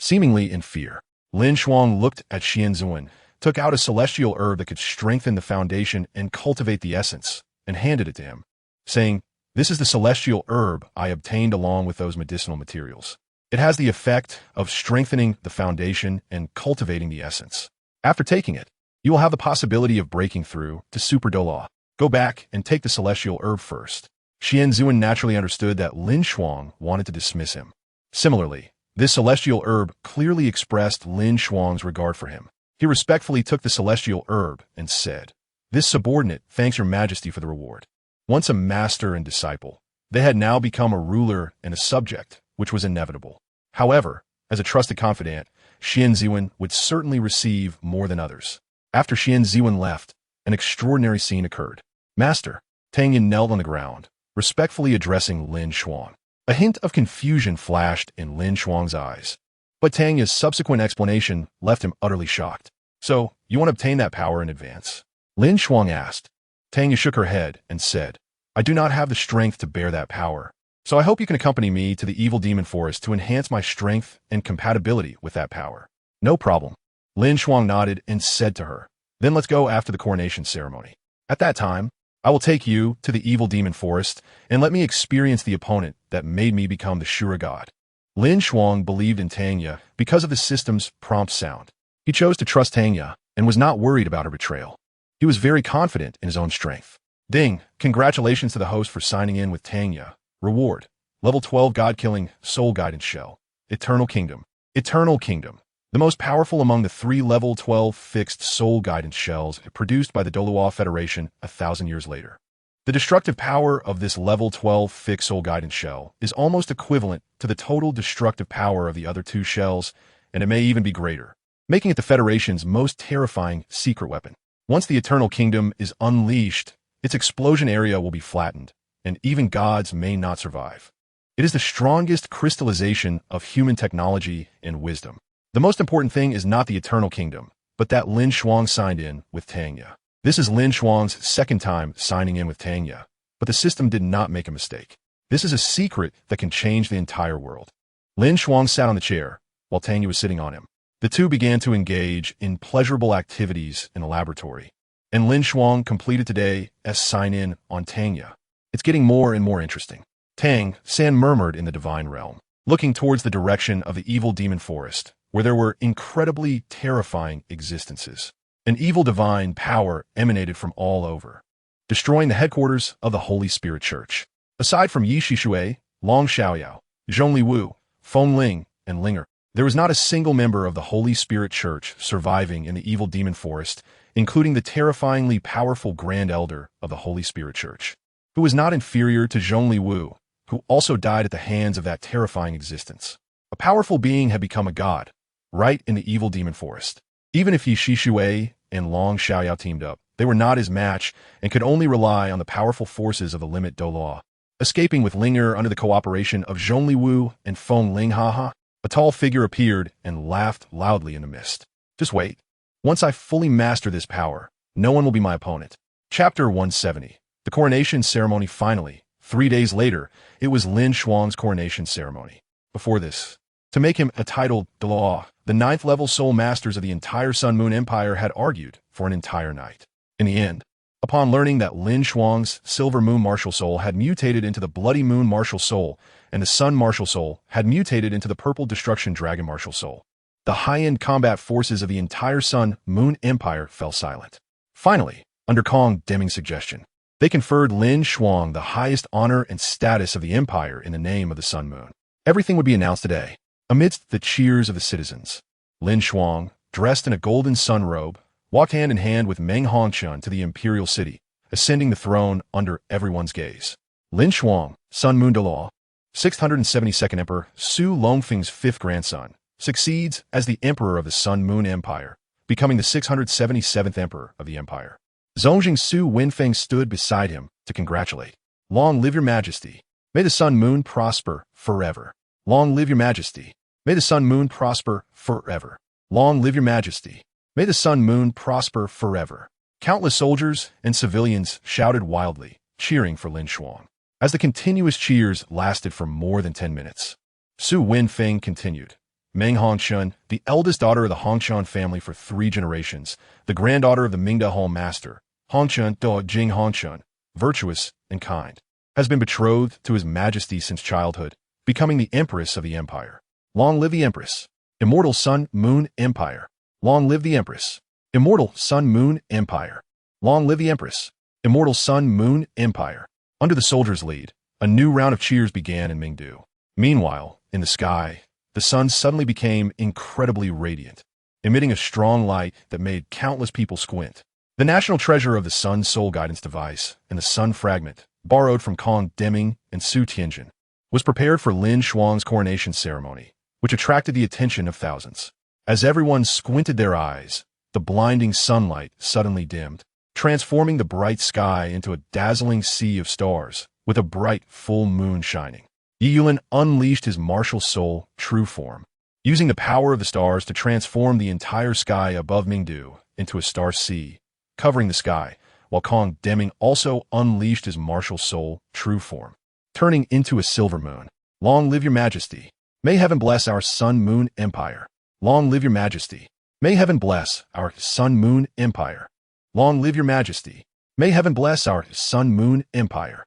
Speaker 1: Seemingly in fear, LinShuang looked at Xianzuan, took out a celestial herb that could strengthen the foundation and cultivate the essence, and handed it to him, saying, This is the celestial herb I obtained along with those medicinal materials. It has the effect of strengthening the foundation and cultivating the essence. After taking it, you will have the possibility of breaking through to Super Douluo. Go back and take the celestial herb first. Xianzuan naturally understood that LinShuang wanted to dismiss him. Similarly, this celestial herb clearly expressed LinShuang's regard for him. He respectfully took the celestial herb and said, This subordinate thanks your majesty for the reward. Once a master and disciple, they had now become a ruler and a subject, which was inevitable. However, as a trusted confidant, Xianzuan would certainly receive more than others. After Xianzuan left, an extraordinary scene occurred. Master, Tang Ye knelt on the ground, respectfully addressing LinShuang. A hint of confusion flashed in LinShuang's eyes, but Tang Ye's subsequent explanation left him utterly shocked. So, you want to obtain that power in advance? LinShuang asked. Tang Ye shook her head and said, I do not have the strength to bear that power, so I hope you can accompany me to the evil demon forest to enhance my strength and compatibility with that power. No problem. LinShuang nodded and said to her, Then let's go after the coronation ceremony. At that time, I will take you to the evil demon forest and let me experience the opponent that made me become the Shura god. LinShuang believed in Tang Ye because of the system's prompt sound. He chose to trust Tang Ye and was not worried about her betrayal. He was very confident in his own strength. Ding, congratulations to the host for signing in with Tang Ye. Reward, Level 12 God-killing Soul Guidance Shell. Eternal Kingdom. Eternal Kingdom. The most powerful among the 3 Level 12 fixed soul guidance shells produced by the Douluo Federation 1,000 years later. The destructive power of this Level 12 fixed soul guidance shell is almost equivalent to the total destructive power of the other 2 shells, and it may even be greater, making it the Federation's most terrifying secret weapon. Once the Eternal Kingdom is unleashed, its explosion area will be flattened, and even gods may not survive. It is the strongest crystallization of human technology and wisdom. The most important thing is not the Eternal Kingdom, but that LinShuang signed in with DaiYueheng. This is LinShuang's second time signing in with DaiYueheng, but the system did not make a mistake. This is a secret that can change the entire world. LinShuang sat on the chair, while DaiYueheng was sitting on him. The two began to engage in pleasurable activities in the laboratory, and LinShuang completed today's sign-in on DaiYueheng. It's getting more and more interesting. DaiYueheng murmured in the divine realm, looking towards the direction of the evil demon forest, where there were incredibly terrifying existences. An evil divine power emanated from all over, destroying the headquarters of the Holy Spirit Church. Aside from Ye Xishui, Long Xiaoyao, Zhongli Wu, Feng Ling, and Linger, there was not a single member of the Holy Spirit Church surviving in the evil demon forest, including the terrifyingly powerful Grand Elder of the Holy Spirit Church, who was not inferior to Zhongli Wu, who also died at the hands of that terrifying existence. A powerful being had become a god, right in the evil demon forest. Even if Ye Xishui and Long Xiaoyao teamed up, they were not his match and could only rely on the powerful forces of the limit Douluo. Escaping with Linger under the cooperation of Zhongli Wu and Feng Ling, a tall figure appeared and laughed loudly in the mist. Just wait. Once I fully master this power, no one will be my opponent. Chapter 170. The coronation ceremony. Finally, 3 days later, it was LinShuang's coronation ceremony. Before this, to make him a titled Douluo, the 9th level soul masters of the entire Sun Moon Empire had argued for an entire night. In the end, upon learning that LinShuang's Silver Moon Martial Soul had mutated into the Bloody Moon Martial Soul and the Sun Martial Soul had mutated into the Purple Destruction Dragon Martial Soul, the high-end combat forces of the entire Sun Moon Empire fell silent. Finally, under Kong Deming's suggestion, they conferred LinShuang the highest honor and status of the empire in the name of the Sun Moon. Everything would be announced today. Amidst the cheers of the citizens, LinShuang, dressed in a golden sun robe, walked hand in hand with Meng Hongchun to the imperial city, ascending the throne under everyone's gaze. LinShuang, Sun Moon Douluo, 672nd Emperor Su Longfeng's 5th grandson, succeeds as the emperor of the Sun Moon Empire, becoming the 677th emperor of the empire. Zongjing Su Wenfeng stood beside him to congratulate. Long live your majesty. May the Sun Moon prosper forever. Long live your majesty. May the Sun Moon prosper forever. Long live your majesty. May the Sun Moon prosper forever. Countless soldiers and civilians shouted wildly, cheering for LinShuang. As the continuous cheers lasted for more than 10 minutes, Su Wenfeng continued. Meng Hongchun, the eldest daughter of the Hongchun family for 3 generations, the granddaughter of the Mingda Hall master, Hongchun Do Jing Hongchun, virtuous and kind, has been betrothed to his majesty since childhood, becoming the empress of the empire. Long live the empress. Immortal Sun Moon Empire. Long live the empress. Immortal Sun Moon Empire. Long live the empress. Immortal Sun Moon Empire. Under the soldiers' lead, a new round of cheers began in Mingdu. Meanwhile, in the sky, the sun suddenly became incredibly radiant, emitting a strong light that made countless people squint. The national treasure of the Sun Soul Guidance Device and the Sun Fragment, borrowed from Kong Deming and Su Tianjin, was prepared for LinShuang's coronation ceremony, which attracted the attention of thousands. As everyone squinted their eyes, the blinding sunlight suddenly dimmed, transforming the bright sky into a dazzling sea of stars, with a bright full moon shining. DaiYueheng unleashed his martial soul true form, using the power of the stars to transform the entire sky above Mingdu into a star sea, covering the sky, while Kong Deming also unleashed his martial soul true form, turning into a silver moon. Long live your majesty. May heaven bless our Sun Moon Empire. Long live your majesty. May heaven bless our Sun Moon Empire. Long live your majesty. May heaven bless our Sun Moon Empire.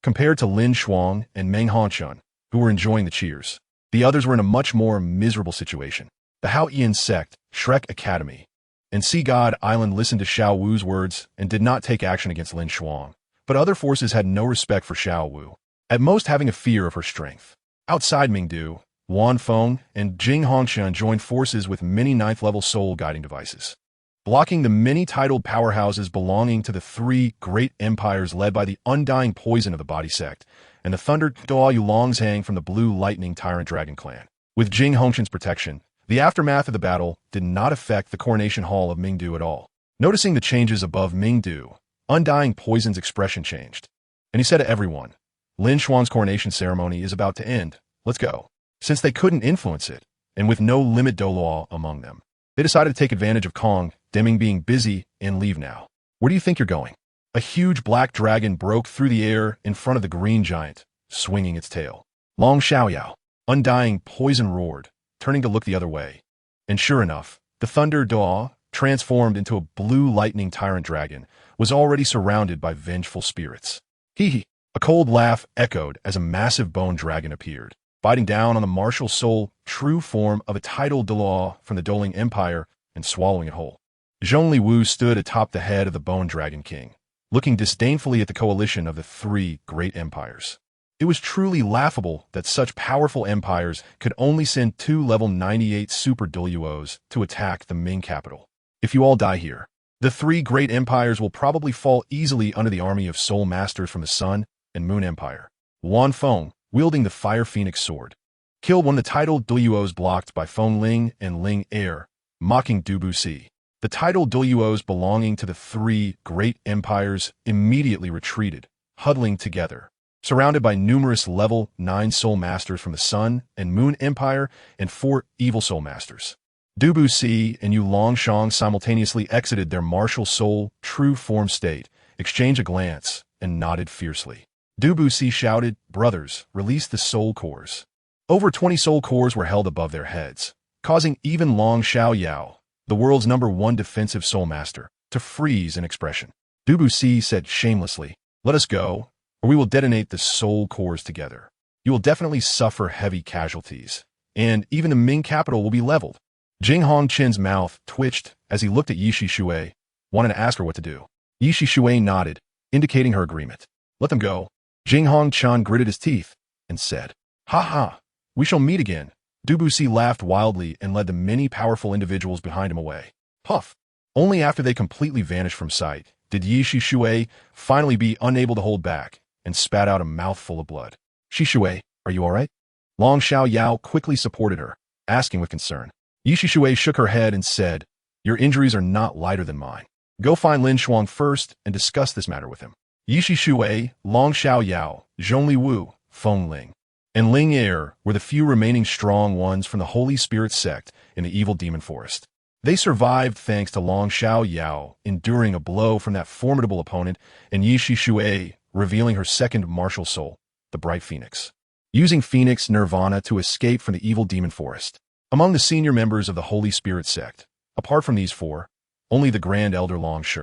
Speaker 1: Compared to LinShuang and Meng Hongchun, who were enjoying the cheers, the others were in a much more miserable situation. The Haoyan sect, Shrek Academy, and Sea God Island listened to Xiao Wu's words and did not take action against LinShuang, but other forces had no respect for Xiao Wu. at most having a fear of her strength. Outside Mingdu, Wan Feng and Jing Hongshan joined forces with many 9th-level soul guiding devices, blocking the many titled powerhouses belonging to the 3 great empires led by the undying poison of the body sect and the thunder DaiYueheng from the blue lightning tyrant dragon clan. With Jing Hongshan's protection, the aftermath of the battle did not affect the coronation hall of Mingdu at all. Noticing the changes above Mingdu, undying poison's expression changed, and he said to everyone, LinShuang's coronation ceremony is about to end. Let's go. Since they couldn't influence it, and with no limit Douluo among them, they decided to take advantage of Kong Deming being busy and leave now. Where do you think you're going? A huge black dragon broke through the air in front of the green giant, swinging its tail. Long Xiaoyao, undying poison roared, turning to look the other way. And sure enough, the thunder Doa, transformed into a blue lightning tyrant dragon, was already surrounded by vengeful spirits. Hee hee. A cold laugh echoed as a massive bone dragon appeared, biting down on the martial soul true form of a titled Douluo from the Douling Empire and swallowing it whole. Zhongli Wu stood atop the head of the Bone Dragon King, looking disdainfully at the coalition of the 3 great empires. It was truly laughable that such powerful empires could only send 2 level 98 super Douluos to attack the Ming capital. If you all die here, the 3 great empires will probably fall easily under the army of soul masters from the Sun and Moon Empire. Wan Feng, wielding the Fire Phoenix sword, killed one of the titled Douluos blocked by Feng Ling and Ling Air, mocking Dubu. The titled Douluos belonging to the 3 great empires immediately retreated, huddling together, surrounded by numerous level 9 soul masters from the Sun and Moon Empire and 4 evil soul masters. Dubu and LinShuang simultaneously exited their martial soul true form state, exchanged a glance, and nodded fiercely. Dubu shouted, "Brothers, release the soul cores." Over 20 soul cores were held above their heads, causing even Long Xiaoyao, the world's #1 defensive soul master, to freeze in expression. Dubu said shamelessly, "Let us go, or we will detonate the soul cores together. You will definitely suffer heavy casualties, and even the Ming capital will be leveled." Jing Hongqin's mouth twitched as he looked at Ye Xishui, wanting to ask her what to do. Ye Xishui nodded, indicating her agreement. "Let them go." Jing Hongqin gritted his teeth and said, "Ha ha, we shall meet again." Dubu laughed wildly and led the many powerful individuals behind him away. Puff! Only after they completely vanished from sight did Ye Xishui finally be unable to hold back and spat out a mouthful of blood. "Xishui, are you all right?" Long Xiaoyao quickly supported her, asking with concern. Ye Xishui shook her head and said, "Your injuries are not lighter than mine. Go find LinShuang first and discuss this matter with him." Ye Xishui, Long Xiaoyao, Zhongli Wu, Feng Ling, and Ling Air were the few remaining strong ones from the Holy Spirit sect in the evil demon forest. They survived thanks to Long Xiaoyao enduring a blow from that formidable opponent and Ye Xishui revealing her second martial soul, the Bright Phoenix, using Phoenix Nirvana to escape from the evil demon forest. Among the senior members of the Holy Spirit sect, apart from these 4, only the Grand Elder Long Shi,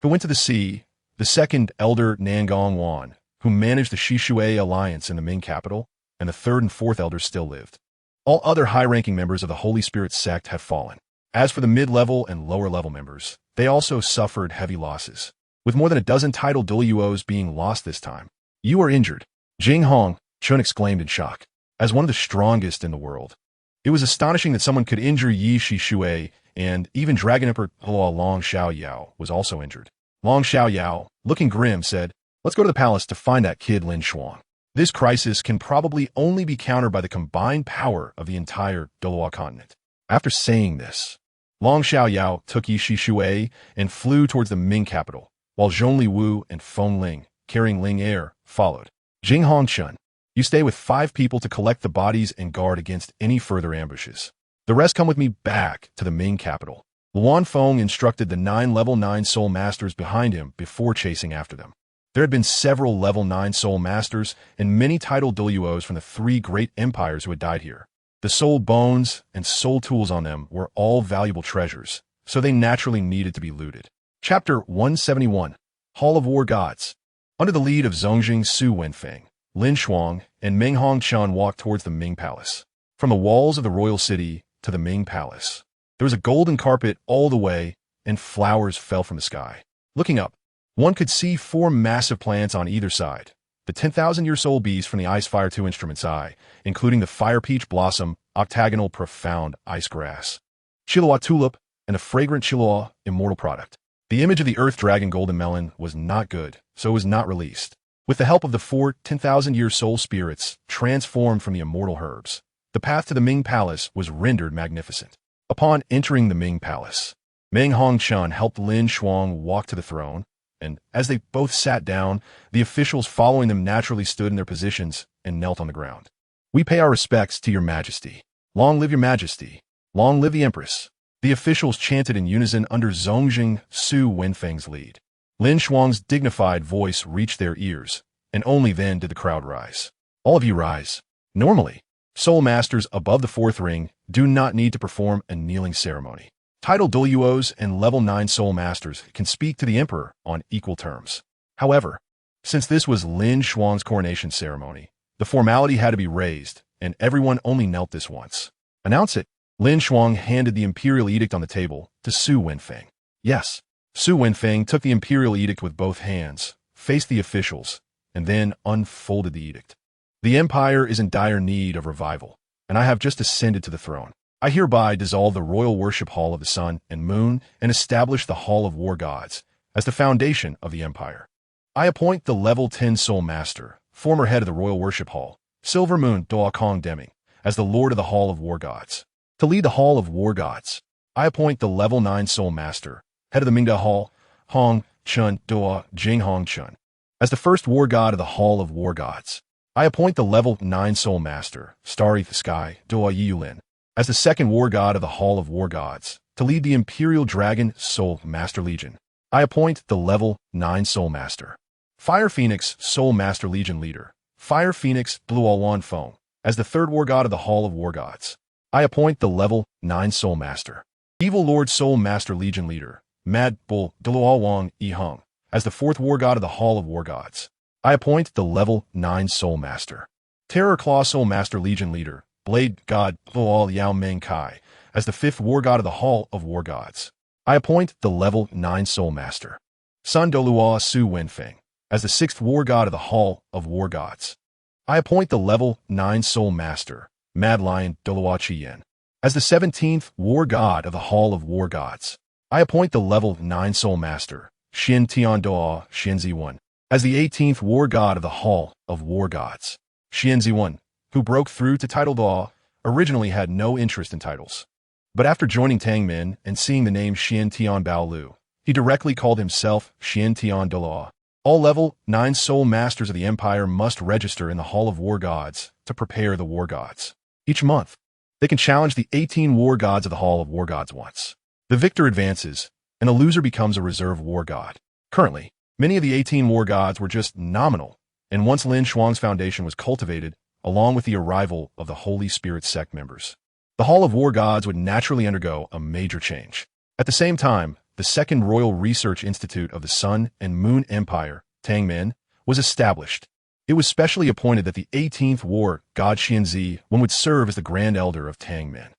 Speaker 1: who went to the sea, the second Elder Nangong Wan, who managed the Xishui alliance in the Ming capital, and the 3rd and 4th elders still lived. All other high-ranking members of the Holy Spirit sect had fallen. As for the mid-level and lower-level members, they also suffered heavy losses, with more than a dozen titled Douluos being lost this time. "You are injured," Jing Hongqin exclaimed in shock. As one of the strongest in the world, it was astonishing that someone could injure Ye Xishui, and even Dragon Emperor Long Xiaoyao was also injured. Long Xiaoyao, looking grim, said, "Let's go to the palace to find that kid LinShuang. This crisis can probably only be countered by the combined power of the entire Douluo Continent." After saying this, Long Xiaoyao took Ye Xishui and flew towards the Ming capital, while Zhongli Wu and Feng Ling, carrying Ling Air, followed. Jing Hongqin, you stay with 5 people to collect the bodies and guard against any further ambushes. The rest come with me back to the Ming capital. Luan Feng instructed the 9 level 9 soul masters behind him before chasing after them. There had been several level 9 soul masters and many titled Douluos from the 3 great empires who had died here. The soul bones and soul tools on them were all valuable treasures, so they naturally needed to be looted. Chapter 171, Hall of War Gods. Under the lead of Zongjing Su Wenfeng, LinShuang, and Ming Hongqian walked towards the Ming Palace. From the walls of the royal city to the Ming Palace, there was a golden carpet all the way, and flowers fell from the sky. Looking up, one could see 4 massive plants on either side. the 10,000-year-soul beast from the Ice Fire 2 Instrument's eye, including the Fire Peach Blossom, Octagonal Profound Ice Grass, Chihuahua Tulip, and the fragrant Chihuahua Immortal Product. The image of the Earth Dragon Golden Melon was not good, so it was not released. With the help of the 4 10,000-year soul spirits transformed from the immortal herbs, the path to the Ming Palace was rendered magnificent. Upon entering the Ming Palace, Meng Hongchun helped LinShuang walk to the throne, and as they both sat down, the officials following them naturally stood in their positions and knelt on the ground. "We pay our respects to your majesty. Long live your majesty. Long live the empress." The officials chanted in unison under Zongjing Su Wenfeng's lead. LinShuang's dignified voice reached their ears, and only then did the crowd rise. "All of you rise." Normally, soul masters above the 4th ring do not need to perform a kneeling ceremony. Title Douluos and level 9 soul masters can speak to the emperor on equal terms. However, since this was LinShuang's coronation ceremony, the formality had to be raised, and everyone only knelt this once. "Announce it." LinShuang handed the imperial edict on the table to Su Wenfeng. Yes, Su Wenfeng took the imperial edict with both hands, faced the officials, and then unfolded the edict. "The empire is in dire need of revival, and I have just ascended to the throne. I hereby dissolve the royal worship hall of the sun and moon and establish the hall of war gods as the foundation of the empire. I appoint the level 10 soul master, former head of the royal worship hall, Silver Moon Douluo Ding, as the lord of the hall of war gods. To lead the hall of war gods, I appoint the level 9 soul master, head of the Mingda hall, Hong Chun Duo Jing Hong Chun, as the first war god of the hall of war gods. I appoint the level 9 soul master, Starry Sky DaiYueheng, as the second war god of the hall of war gods, to lead the imperial dragon soul master legion. I appoint the level 9 soul master, Fire Phoenix soul master legion leader, Fire Phoenix Bluo Feng, as the third war god of the hall of war gods. I appoint the level 9 soul master, Evil Lord soul master legion leader, Mad Bull Daluo DaiYueheng, as the fourth war god of the hall of war gods. I appoint the level 9 soul master, Terror Claw soul master legion leader, Blade God Daluo Yao Meng Kai, as the fifth war god of the hall of war gods. I appoint the level 9 soul master, Sun Douluo Su Wenfeng, as the sixth war god of the hall of war gods. I appoint the level 9 soul master, Mad Lion Douluo Qiyan, as the 17th war god of the hall of war gods. I appoint the level 9 soul master, Xin Tian Duo Xianzi1, as the 18th war god of the hall of war gods. Xianzi1, who broke through to title Duo, originally had no interest in titles. But after joining Tangmin and seeing the name Xian Tian Baolu, he directly called himself Xian Tian Douluo. All level 9 soul masters of the empire must register in the Hall of War Gods to prepare the war gods. Each month, they can challenge the 18 war gods of the Hall of War Gods once. The victor advances, and the loser becomes a reserve war god. Currently, many of the 18 war gods were just nominal, and once LinShuang's foundation was cultivated, along with the arrival of the Holy Spirit sect members, the Hall of War Gods would naturally undergo a major change. At the same time, the Second Royal Research Institute of the Sun and Moon Empire, Tangmin, was established. It was specially appointed that the 18th war god Xianzi would serve as the Grand Elder of Tangmin.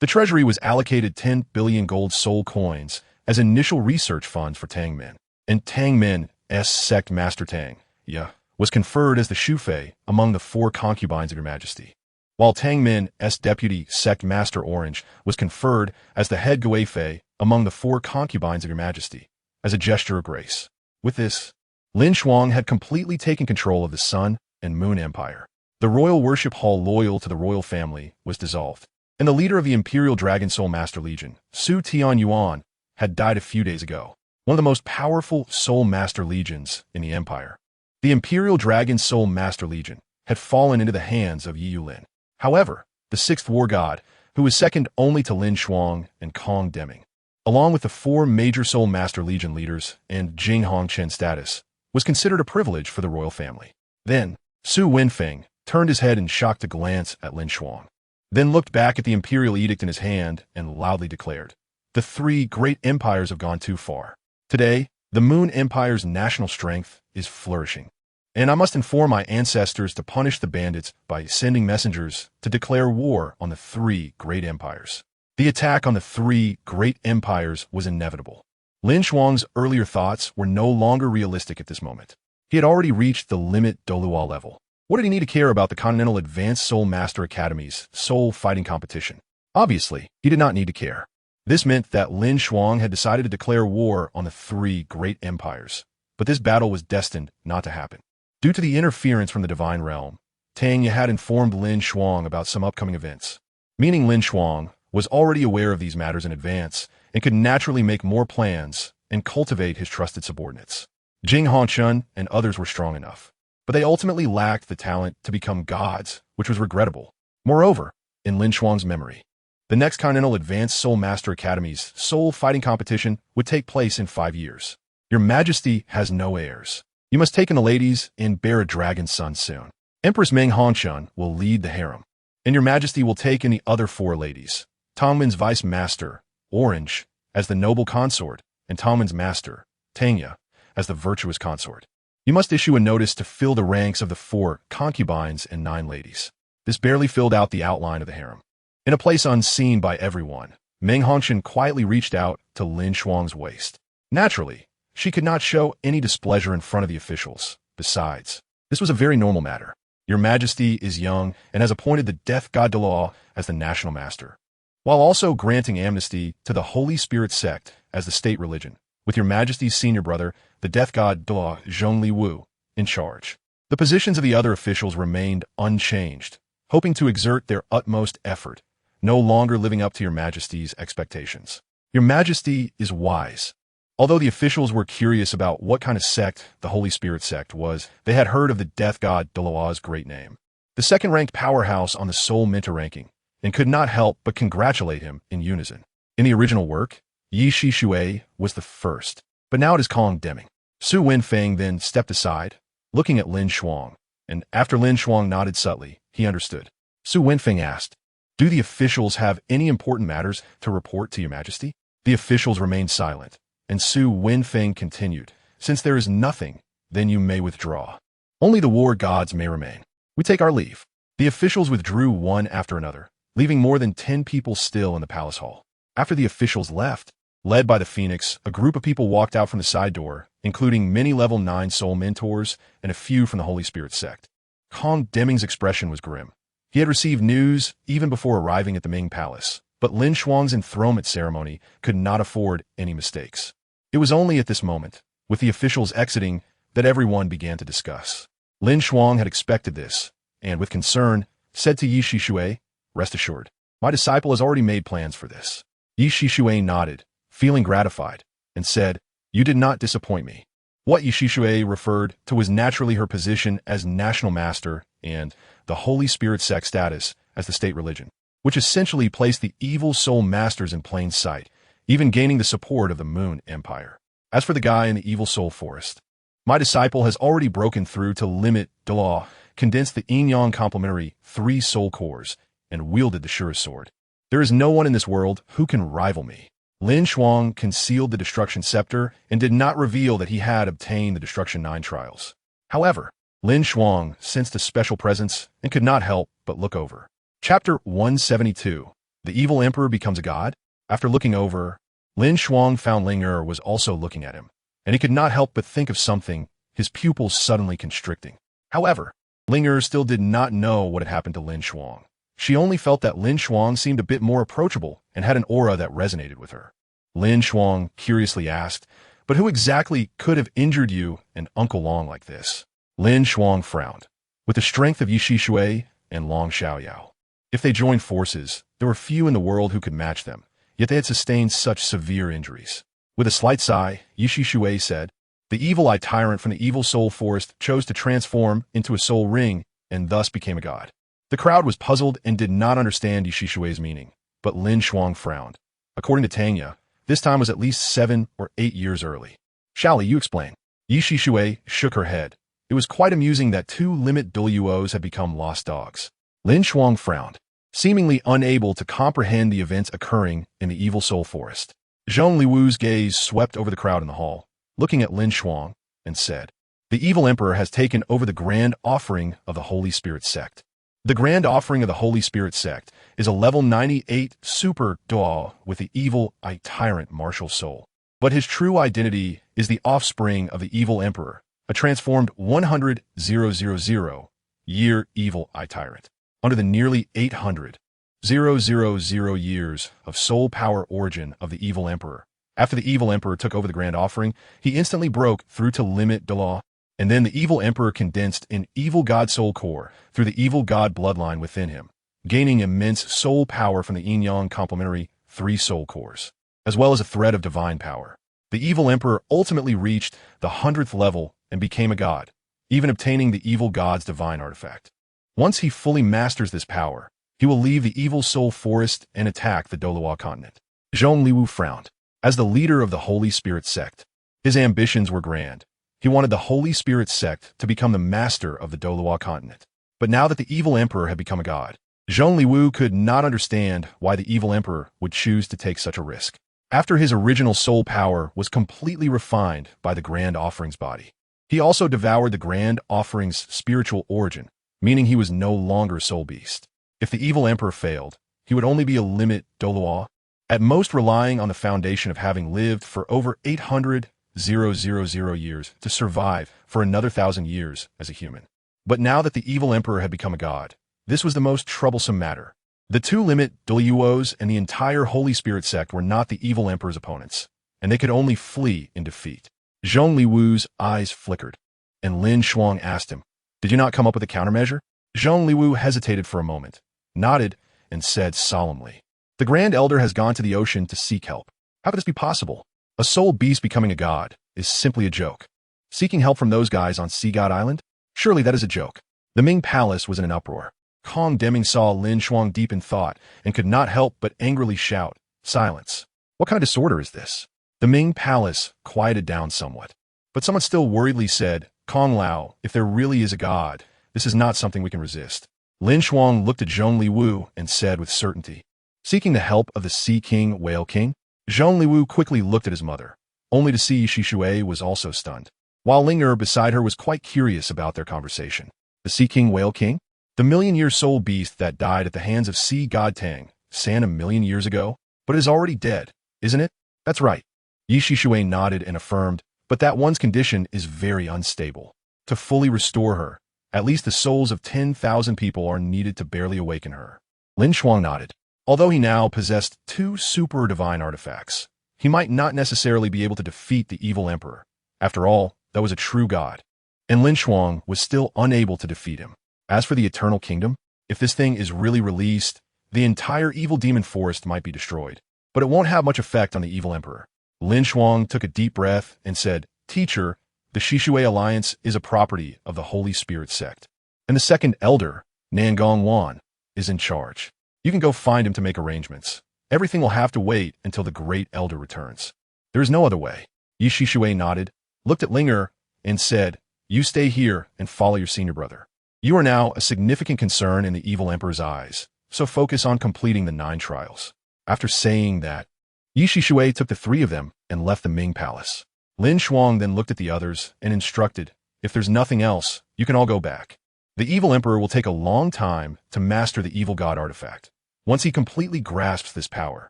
Speaker 1: The treasury was allocated 10 billion gold soul coins as initial research funds for Tangmin, and Tangmin's sect master Tang Ye was conferred as the Shufei among the 4 concubines of Your Majesty, while Tangmin's deputy sect master Orange was conferred as the head Guifei among the 4 concubines of Your Majesty, as a gesture of grace. With this, LinShuang had completely taken control of the Sun and Moon Empire. The royal worship hall loyal to the royal family was dissolved, and the leader of the Imperial Dragon Soul Master Legion, Su Tianyuan, had died a few days ago, one of the most powerful Soul Master Legions in the Empire. The Imperial Dragon Soul Master Legion had fallen into the hands of Yi Yulin. However, the 6th war god, who was second only to LinShuang and Kong Deming, along with the 4 major Soul Master Legion leaders and Jing Hongchen status, was considered a privilege for the royal family. Then, Su Wenfeng turned his head in shock to glance at LinShuang, then looked back at the imperial edict in his hand and loudly declared, "The 3 great empires have gone too far. Today, the Moon Empire's national strength is flourishing, and I must inform my ancestors to punish the bandits by sending messengers to declare war on the 3 great empires." The attack on the 3 great empires was inevitable. LinShuang's earlier thoughts were no longer realistic at this moment. He had already reached the limit Douluo level. What did he need to care about the Continental Advanced Soul Master Academy's soul fighting competition? Obviously, he did not need to care. This meant that LinShuang had decided to declare war on the three great empires. But this battle was destined not to happen. Due to the interference from the divine realm, DaiYueheng had informed LinShuang about some upcoming events, meaning LinShuang was already aware of these matters in advance and could naturally make more plans and cultivate his trusted subordinates. Jing Hanchun and others were strong enough, but they ultimately lacked the talent to become gods, which was regrettable. Moreover, in LinShuang's memory, the next Continental Advanced Soul Master Academy's soul fighting competition would take place in 5 years. Your Majesty has no heirs. You must take in the ladies and bear a dragon's son soon. Empress Meng Hanchun will lead the harem, and your Majesty will take in the other 4 ladies. Tongmen's Vice Master, Orange, as the noble consort, and Tongmen's Master, Tanya, as the virtuous consort. You must issue a notice to fill the ranks of the 4 concubines and 9 ladies. This barely filled out the outline of the harem. In a place unseen by everyone, Meng Hanchun quietly reached out to LinShuang's waist. Naturally, she could not show any displeasure in front of the officials. Besides, this was a very normal matter. Your Majesty is young and has appointed the Death God Douluo as the national master, while also granting amnesty to the Holy Spirit sect as the state religion, with your Majesty's senior brother, the Death God Douluo Ding, in charge. The positions of the other officials remained unchanged, hoping to exert their utmost effort, no longer living up to your Majesty's expectations. Your Majesty is wise. Although the officials were curious about what kind of sect the Holy Spirit sect was, they had heard of the Death God Douluo's great name, the second-ranked powerhouse on the Soul Minter ranking, and could not help but congratulate him in unison. In the original work, Ye Xishui was the first, but now it is condemning. Su Wenfeng then stepped aside, looking at LinShuang, and after LinShuang nodded subtly, he understood. Su Wenfeng asked, "Do the officials have any important matters to report to your Majesty?" The officials remained silent, and Su Wenfeng continued, "Since there is nothing, then you may withdraw. Only the war gods may remain. We take our leave." The officials withdrew one after another, leaving more than 10 people still in the palace hall. After the officials left, led by the Phoenix, a group of people walked out from the side door, including many level 9 soul mentors and a few from the Holy Spirit sect. Kong Deming's expression was grim. He had received news even before arriving at the Ming Palace, but LinShuang's enthronement ceremony could not afford any mistakes. It was only at this moment, with the officials exiting, that everyone began to discuss. LinShuang had expected this, and with concern, said to Ye Xishui, "Rest assured, my disciple has already made plans for this." Ye Xishui nodded, feeling gratified, and said, "You did not disappoint me." What Ye Xishui referred to was naturally her position as national master and the Holy Spirit sect status as the state religion, which essentially placed the evil soul masters in plain sight, even gaining the support of the Moon Empire. As for the guy in the evil soul forest, my disciple has already broken through to limit Douluo, condensed the yin-yang complementary 3 soul cores, and wielded the surest sword. There is no one in this world who can rival me. LinShuang concealed the Destruction Scepter and did not reveal that he had obtained the Destruction 9 trials. However, LinShuang sensed a special presence and could not help but look over. Chapter 172. The Evil Emperor Becomes a God? After looking over, LinShuang found Ling was also looking at him, and he could not help but think of something, his pupils suddenly constricting. However, Ling still did not know what had happened to LinShuang. She only felt that LinShuang seemed a bit more approachable and had an aura that resonated with her. LinShuang curiously asked, "But who exactly could have injured you and Uncle Long like this?" LinShuang frowned. With the strength of Ye Xishui and Long Xiaoyao, if they joined forces, there were few in the world who could match them, yet they had sustained such severe injuries. With a slight sigh, Ye Xishui said, "The evil eye tyrant from the evil soul forest chose to transform into a soul ring and thus became a god." The crowd was puzzled and did not understand Ye Xishui's meaning, but LinShuang frowned. According to Tanya, this time was at least 7 or 8 years early. "Shall you explain?" Ye Xishui shook her head. It was quite amusing that 2 limit Douluos had become lost dogs. LinShuang frowned, seemingly unable to comprehend the events occurring in the evil soul forest. Zhong Liwu's gaze swept over the crowd in the hall, looking at LinShuang, and said, "The evil emperor has taken over the grand offering of the Holy Spirit sect. The grand offering of the Holy Spirit sect is a level 98 super Douluo with the evil eye tyrant martial soul. But his true identity is the offspring of the evil emperor, a transformed 100,000-year evil eye tyrant. Under the nearly 800,000 years of soul power origin of the evil emperor, after the evil emperor took over the grand offering, he instantly broke through to limit Douluo, and then the evil emperor condensed an evil god soul core through the evil god bloodline within him, gaining immense soul power from the yin-yang complementary 3 soul cores, as well as a thread of divine power. The evil emperor ultimately reached the 100th level and became a god, even obtaining the evil god's divine artifact. Once he fully masters this power, he will leave the evil soul forest and attack the Douluo Continent. Zhong Liwu frowned. As the leader of the Holy Spirit sect, his ambitions were grand. He wanted the Holy Spirit sect to become the master of the Douluo Continent. But now that the evil emperor had become a god, Zhong Liwu could not understand why the evil emperor would choose to take such a risk. After his original soul power was completely refined by the Grand Offering's body, he also devoured the Grand Offering's spiritual origin, meaning he was no longer a soul beast. If the evil emperor failed, he would only be a limit Douluo, at most relying on the foundation of having lived for over 800,000 years to survive for another 1,000 years as a human. But now that the evil emperor had become a god, this was the most troublesome matter. The 2 limit Douluos and the entire Holy Spirit sect were not the evil emperor's opponents, and they could only flee in defeat. Zhong Liwu's eyes flickered, and LinShuang asked him, "Did you not come up with a countermeasure?" Zhong Liwu hesitated for a moment, nodded, and said solemnly, "The Grand Elder has gone to the ocean to seek help. How could this be possible? A soul beast becoming a god is simply a joke. Seeking help from those guys on Sea God Island? Surely that is a joke." The Ming Palace was in an uproar. Kong Deming saw LinShuang deep in thought and could not help but angrily shout, "Silence! What kind of disorder is this?" The Ming Palace quieted down somewhat, but someone still worriedly said, "Kong Lao, if there really is a god, this is not something we can resist." LinShuang looked at Zhong Liwu and said with certainty, "Seeking the help of the Sea King, Whale King?" Zhong Liwu quickly looked at his mother, only to see Xishui was also stunned, while Ling beside her was quite curious about their conversation. The Sea King, Whale King? The million-year soul beast that died at the hands of Sea God Tang, San 1,000,000 years ago, but is already dead, isn't it? That's right. Ye Xishui nodded and affirmed, but that one's condition is very unstable. To fully restore her, at least the souls of 10,000 people are needed to barely awaken her. LinShuang nodded. Although he now possessed 2 super divine artifacts, he might not necessarily be able to defeat the evil emperor. After all, that was a true god, and LinShuang was still unable to defeat him. As for the Eternal Kingdom, if this thing is really released, the entire evil demon forest might be destroyed, but it won't have much effect on the evil emperor. LinShuang took a deep breath and said, "Teacher, the Xishui Alliance is a property of the Holy Spirit sect, and the second elder, Nangong Wan, is in charge. You can go find him to make arrangements. Everything will have to wait until the great elder returns. There is no other way." Ye Xishui nodded, looked at Linger, and said, "You stay here and follow your senior brother. You are now a significant concern in the evil emperor's eyes, so focus on completing the 9 trials." After saying that, Ye Xishui took the 3 of them and left the Ming Palace. LinShuang then looked at the others and instructed, "If there's nothing else, you can all go back. The evil emperor will take a long time to master the evil god artifact. Once he completely grasps this power,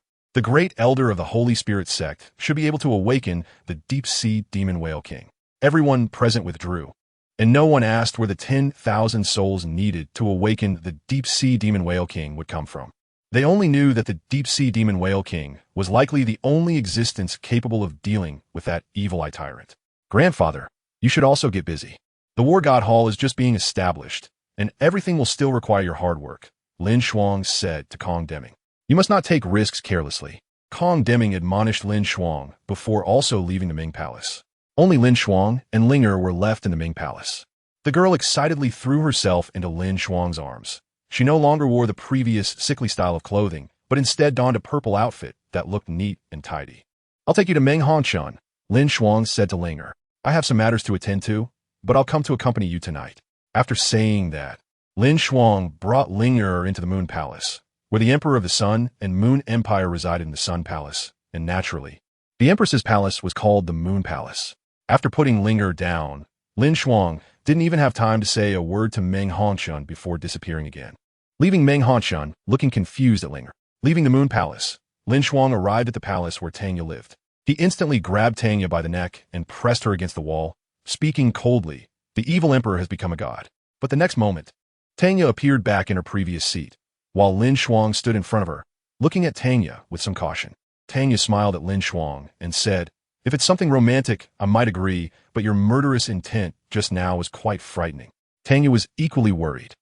Speaker 1: the great elder of the Holy Spirit sect should be able to awaken the deep-sea demon whale king." Everyone present withdrew, and no one asked where the 10,000 souls needed to awaken the deep-sea demon whale king would come from. They only knew that the deep-sea demon whale king was likely the only existence capable of dealing with that evil eye tyrant. "Grandfather, you should also get busy. The War God Hall is just being established, and everything will still require your hard work," LinShuang said to Kong Deming. "You must not take risks carelessly." Kong Deming admonished LinShuang before also leaving the Ming Palace. Only LinShuang and Linger were left in the Ming Palace. The girl excitedly threw herself into LinShuang's arms. She no longer wore the previous sickly style of clothing, but instead donned a purple outfit that looked neat and tidy. "I'll take you to Menghanshan," LinShuang said to Linger. "I have some matters to attend to, but I'll come to accompany you tonight." After saying that, LinShuang brought Linger into the Moon Palace, where the Emperor of the Sun and Moon Empire resided in the Sun Palace, and naturally, the Empress's palace was called the Moon Palace. After putting Linger down, LinShuang didn't even have time to say a word to Menghanshan before disappearing again, leaving Menghanshan looking confused at Linger. Leaving the Moon Palace, LinShuang arrived at the palace where Tanya lived. He instantly grabbed Tanya by the neck and pressed her against the wall, speaking coldly, the evil emperor has become a god. But the next moment, Tanya appeared back in her previous seat, while LinShuang stood in front of her, looking at Tanya with some caution. Tanya smiled at LinShuang and said, "If it's something romantic, I might agree, but your murderous intent just now was quite frightening." Tanya was equally worried.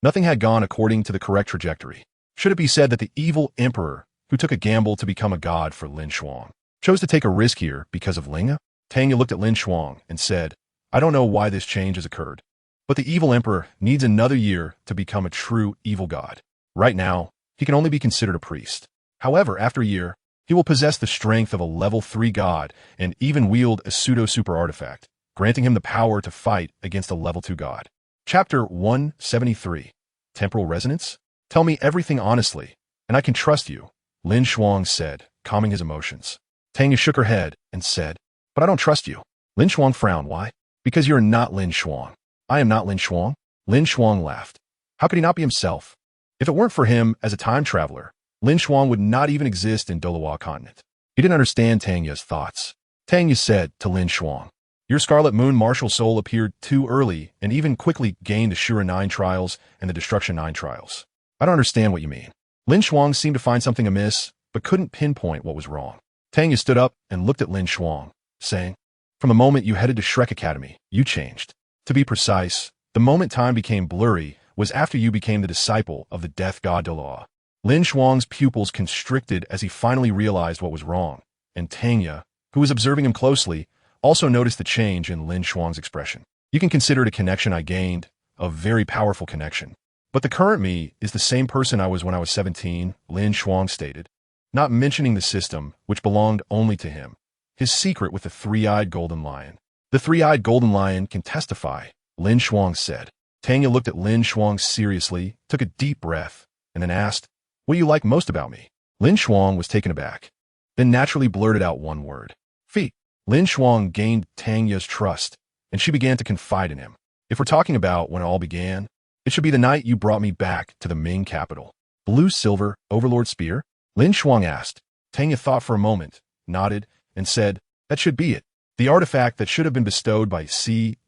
Speaker 1: Nothing had gone according to the correct trajectory. Should it be said that the evil emperor, who took a gamble to become a god for LinShuang, chose to take a risk here because of Linga? Tanya looked at LinShuang and said, "I don't know why this change has occurred, but the evil emperor needs another year to become a true evil god. Right now, he can only be considered a priest. However, after a year, he will possess the strength of a level 3 god and even wield a pseudo-super artifact, granting him the power to fight against a level 2 god." Chapter 173. Temporal Resonance? "Tell me everything honestly, and I can trust you," LinShuang said, calming his emotions. Tanya shook her head and said, "But I don't trust you." LinShuang frowned. "Why?" "Because you're not LinShuang." "I am not LinShuang?" LinShuang laughed. How could he not be himself? If it weren't for him as a time traveler, LinShuang would not even exist in Douluo Continent. He didn't understand Tanya's thoughts. Tanya said to LinShuang, "Your Scarlet Moon martial soul appeared too early and even quickly gained the Shura 9 trials and the Destruction 9 trials. I don't understand what you mean." LinShuang seemed to find something amiss, but couldn't pinpoint what was wrong. Tanya stood up and looked at LinShuang, saying, "From the moment you headed to Shrek Academy, you changed. To be precise, the moment time became blurry was after you became the disciple of the Death God Douluo." LinShuang's pupils constricted as he finally realized what was wrong, and Tanya, who was observing him closely, also noticed the change in LinShuang's expression. "You can consider it a connection I gained, a very powerful connection. But the current me is the same person I was when I was 17, LinShuang stated, not mentioning the system, which belonged only to him, his secret with the three-eyed golden lion. "The three-eyed golden lion can testify," LinShuang said. Tanya looked at LinShuang seriously, took a deep breath, and then asked, "What do you like most about me?" LinShuang was taken aback, then naturally blurted out one word: "Feet." LinShuang gained Tanya's trust, and she began to confide in him. "If we're talking about when it all began, it should be the night you brought me back to the Ming capital." "Blue Silver Overlord Spear?" LinShuang asked. Tanya thought for a moment, nodded, and said, "That should be it. The artifact that should have been bestowed by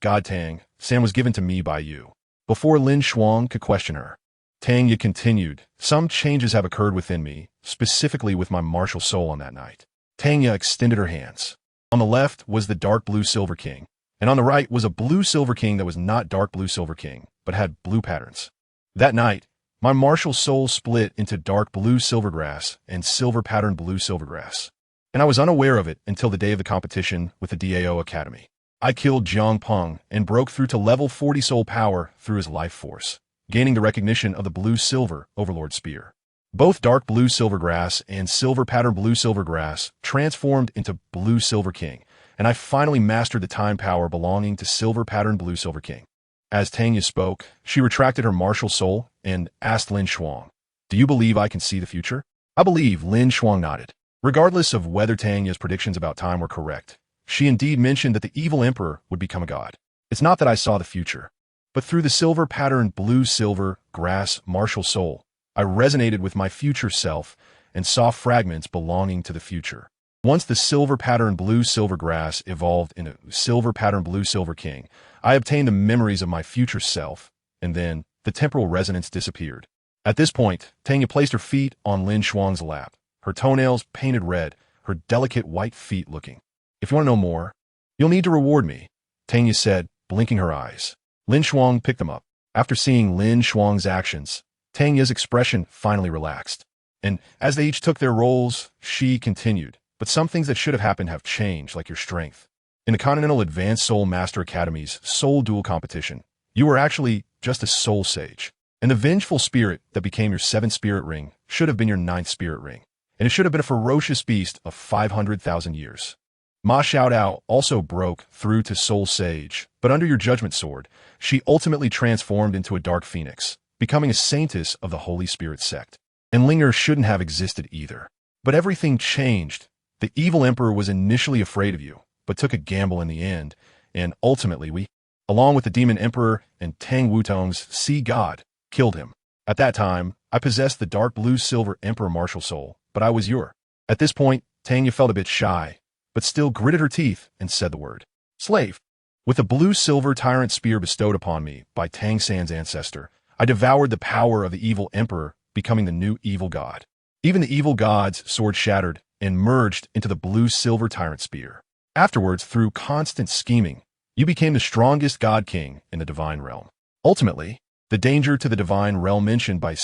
Speaker 1: God Tang San was given to me by you." Before LinShuang could question her, Tanya continued, "Some changes have occurred within me, specifically with my martial soul on that night." Tanya extended her hands. On the left was the Dark Blue Silver King, and on the right was a Blue Silver King that was not Dark Blue Silver King, but had blue patterns. That night, my martial soul split into Dark Blue Silvergrass and Silver Patterned Blue Silvergrass, and I was unaware of it until the day of the competition with the DAO Academy. I killed Jiang Peng and broke through to level 40 soul power through his life force, gaining the recognition of the Blue-Silver Overlord Spear. Both Dark Blue Silvergrass and Silver Patterned Blue Silvergrass transformed into Blue Silver King, and I finally mastered the time power belonging to Silver Patterned Blue Silver King. As Tanya spoke, she retracted her martial soul and asked LinShuang, "Do you believe I can see the future?" "I believe," LinShuang nodded. Regardless of whether Tanya's predictions about time were correct, she indeed mentioned that the evil emperor would become a god. "It's not that I saw the future, but through the Silver Patterned Blue Silver Grass martial soul, I resonated with my future self and saw fragments belonging to the future. Once the Silver Patterned Blue Silver Grass evolved into Silver Patterned Blue Silver King, I obtained the memories of my future self, and then the temporal resonance disappeared." At this point, Tanya placed her feet on LinShuang's lap, her toenails painted red, her delicate white feet looking. "If you want to know more, you'll need to reward me," Tanya said, blinking her eyes. LinShuang picked them up. After seeing LinShuang's actions, Tanya's expression finally relaxed. And as they each took their roles, she continued, "But some things that should have happened have changed, like your strength. In the Continental Advanced Soul Master Academy's Soul Duel competition, you were actually just a soul sage. And the vengeful spirit that became your 7th spirit ring should have been your 9th spirit ring. And it should have been a ferocious beast of 500,000 years. Ma Xiaodao also broke through to Soul Sage, but under your Judgment Sword, she ultimately transformed into a Dark Phoenix, becoming a saintess of the Holy Spirit sect. And Linger shouldn't have existed either. But everything changed. The evil emperor was initially afraid of you, but took a gamble in the end, and ultimately we, along with the demon emperor and Tang Wutong's sea god, killed him. At that time, I possessed the Dark Blue Silver Emperor martial soul, but I was your." At this point, Tanya felt a bit shy, but still gritted her teeth and said the word, "Slave." With the blue-silver tyrant spear bestowed upon me by Tang San's ancestor, I devoured the power of the evil emperor, becoming the new evil god. Even the evil god's sword shattered and merged into the blue-silver tyrant spear. Afterwards, through constant scheming, you became the strongest god king in the divine realm. Ultimately, the danger to the divine realm mentioned by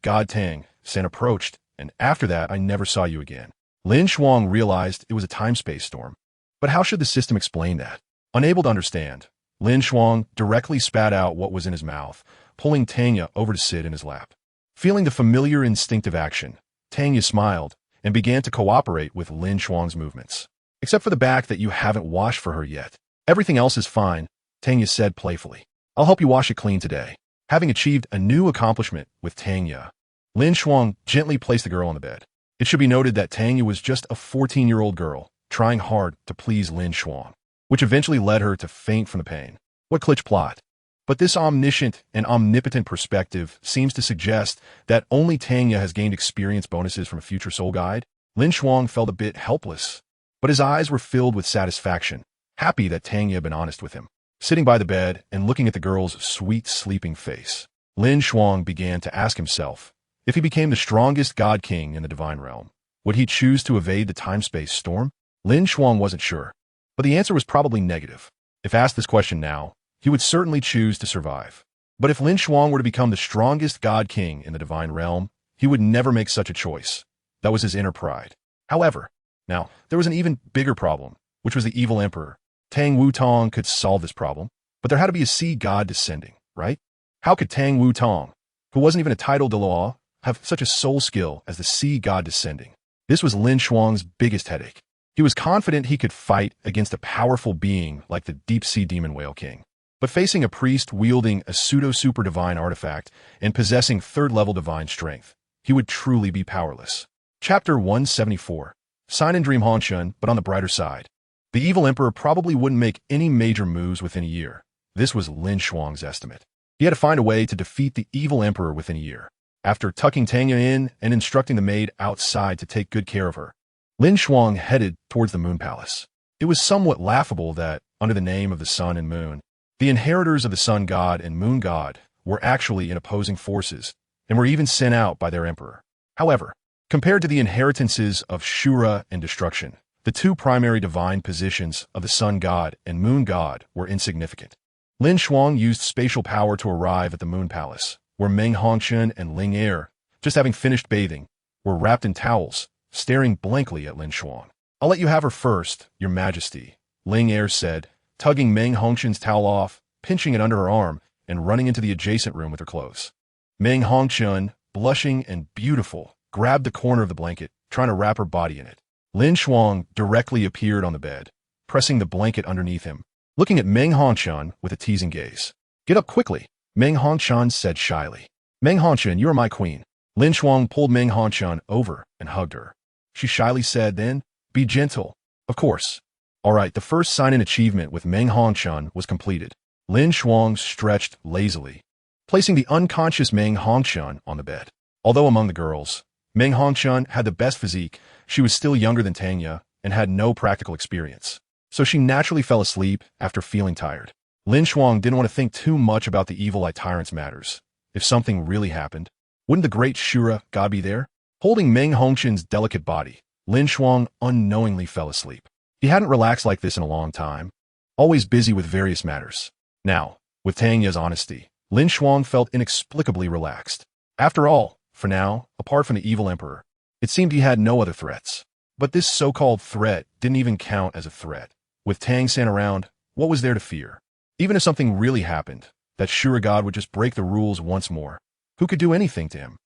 Speaker 1: God Tang San approached, and after that I never saw you again. LinShuang realized it was a time-space storm. But how should the system explain that? Unable to understand, LinShuang directly spat out what was in his mouth, pulling Tanya over to sit in his lap. Feeling the familiar instinctive action, Tanya smiled and began to cooperate with LinShuang's movements. Except for the back that you haven't washed for her yet. Everything else is fine, Tanya said playfully. I'll help you wash it clean today. Having achieved a new accomplishment with Tanya, LinShuang gently placed the girl on the bed. It should be noted that Tanya was just a 14-year-old girl, trying hard to please LinShuang, which eventually led her to faint from the pain. What glitch plot? But this omniscient and omnipotent perspective seems to suggest that only Tanya has gained experience bonuses from a future soul guide. LinShuang felt a bit helpless, but his eyes were filled with satisfaction, happy that Tanya had been honest with him. Sitting by the bed and looking at the girl's sweet sleeping face, LinShuang began to ask himself, if he became the strongest god king in the divine realm, would he choose to evade the time-space storm? LinShuang wasn't sure, but the answer was probably negative. If asked this question now, he would certainly choose to survive. But if LinShuang were to become the strongest god king in the divine realm, he would never make such a choice. That was his inner pride. However, now, there was an even bigger problem, which was the evil emperor. Tang Wutong could solve this problem, but there had to be a sea god descending, right? How could Tang Wutong, who wasn't even a title Douluo, have such a soul skill as the sea god descending? This was LinShuang's biggest headache. He was confident he could fight against a powerful being like the deep-sea demon whale king. But facing a priest wielding a pseudo-super divine artifact and possessing third-level divine strength, he would truly be powerless. Chapter 174. Sign and Dream Hongshun, but on the brighter side. The evil emperor probably wouldn't make any major moves within a year. This was LinShuang's estimate. He had to find a way to defeat the evil emperor within a year. After tucking Tanya in and instructing the maid outside to take good care of her, LinShuang headed towards the Moon Palace. It was somewhat laughable that, under the name of the Sun and Moon, the inheritors of the Sun God and Moon God were actually in opposing forces and were even sent out by their emperor. However, compared to the inheritances of Shura and destruction, the two primary divine positions of the Sun God and Moon God were insignificant. LinShuang used spatial power to arrive at the Moon Palace, where Meng Hongshun and Ling Er, just having finished bathing, were wrapped in towels, staring blankly at LinShuang. I'll let you have her first, Your Majesty, Ling Er said, tugging Meng Hongshun's towel off, pinching it under her arm, and running into the adjacent room with her clothes. Meng Hongshun, blushing and beautiful, grabbed the corner of the blanket, trying to wrap her body in it. LinShuang directly appeared on the bed, pressing the blanket underneath him, looking at Meng Hongshun with a teasing gaze. Get up quickly, Meng Hongshun said shyly. Meng Hongshun, you are my queen. LinShuang pulled Meng Hongshun over and hugged her. She shyly said then, be gentle. Of course. All right, the first sign-in achievement with Meng Hongshun was completed. LinShuang stretched lazily, placing the unconscious Meng Hongshun on the bed. Although among the girls, Meng Hongshun had the best physique, she was still younger than Tanya and had no practical experience. So she naturally fell asleep after feeling tired. LinShuang didn't want to think too much about the evil tyrant's matters. If something really happened, wouldn't the great Shura god be there? Holding Meng Hongshun's delicate body, LinShuang unknowingly fell asleep. He hadn't relaxed like this in a long time, always busy with various matters. Now, with Tanya's honesty, LinShuang felt inexplicably relaxed. After all, for now, apart from the evil emperor, it seemed he had no other threats. But this so-called threat didn't even count as a threat. With Tang San around, what was there to fear? Even if something really happened, that Shura God would just break the rules once more. Who could do anything to him?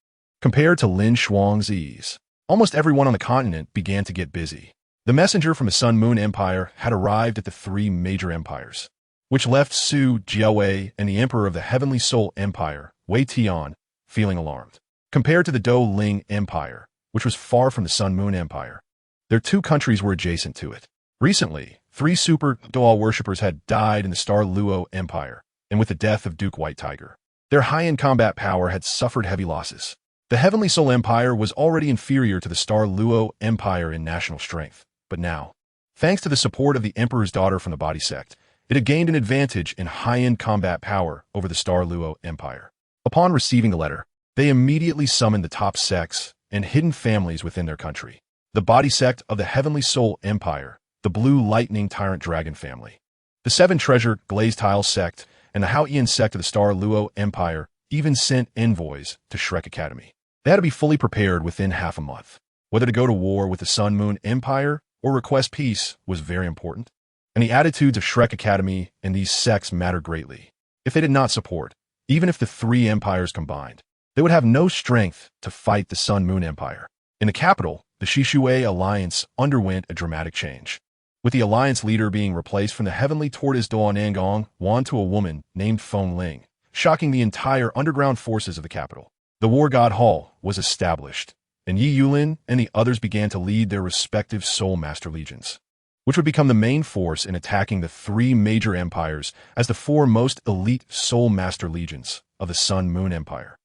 Speaker 1: Compared to LinShuang's ease, almost everyone on the continent began to get busy. The messenger from the Sun-Moon Empire had arrived at the three major empires, which left Su Jiawei and the emperor of the Heavenly Soul Empire, Wei Tian, feeling alarmed. Compared to the Douluo Empire, which was far from the Sun-Moon Empire, their two countries were adjacent to it. Recently, 3 super Douluo worshippers had died in the Star Luo Empire, and with the death of Duke White Tiger, their high-end combat power had suffered heavy losses. The Heavenly Soul Empire was already inferior to the Star Luo Empire in national strength, but now, thanks to the support of the Emperor's daughter from the Body Sect, It had gained an advantage in high-end combat power over the Star Luo Empire. Upon receiving the letter, they immediately summoned the top sects and hidden families within their country. The body sect of the Heavenly Soul Empire, the Blue Lightning Tyrant Dragon family, the Seven Treasure Glazed Tile sect, and the Haoyan sect of the Star Luo Empire even sent envoys to Shrek Academy. They had to be fully prepared within half a month. Whether to go to war with the Sun Moon Empire or request peace was very important, and the attitudes of Shrek Academy and these sects mattered greatly. If they did not support, even if the three empires combined, they would have no strength to fight the Sun Moon Empire. In the capital, the Xishui alliance underwent a dramatic change, with the alliance leader being replaced from the heavenly tortoise Douluo Wan to a woman named Feng Ling, shocking the entire underground forces of the capital. The War God Hall was established, and Yi Yulin and the others began to lead their respective Soul Master legions, which would become the main force in attacking the three major empires as the four most elite Soul Master legions of the Sun Moon Empire.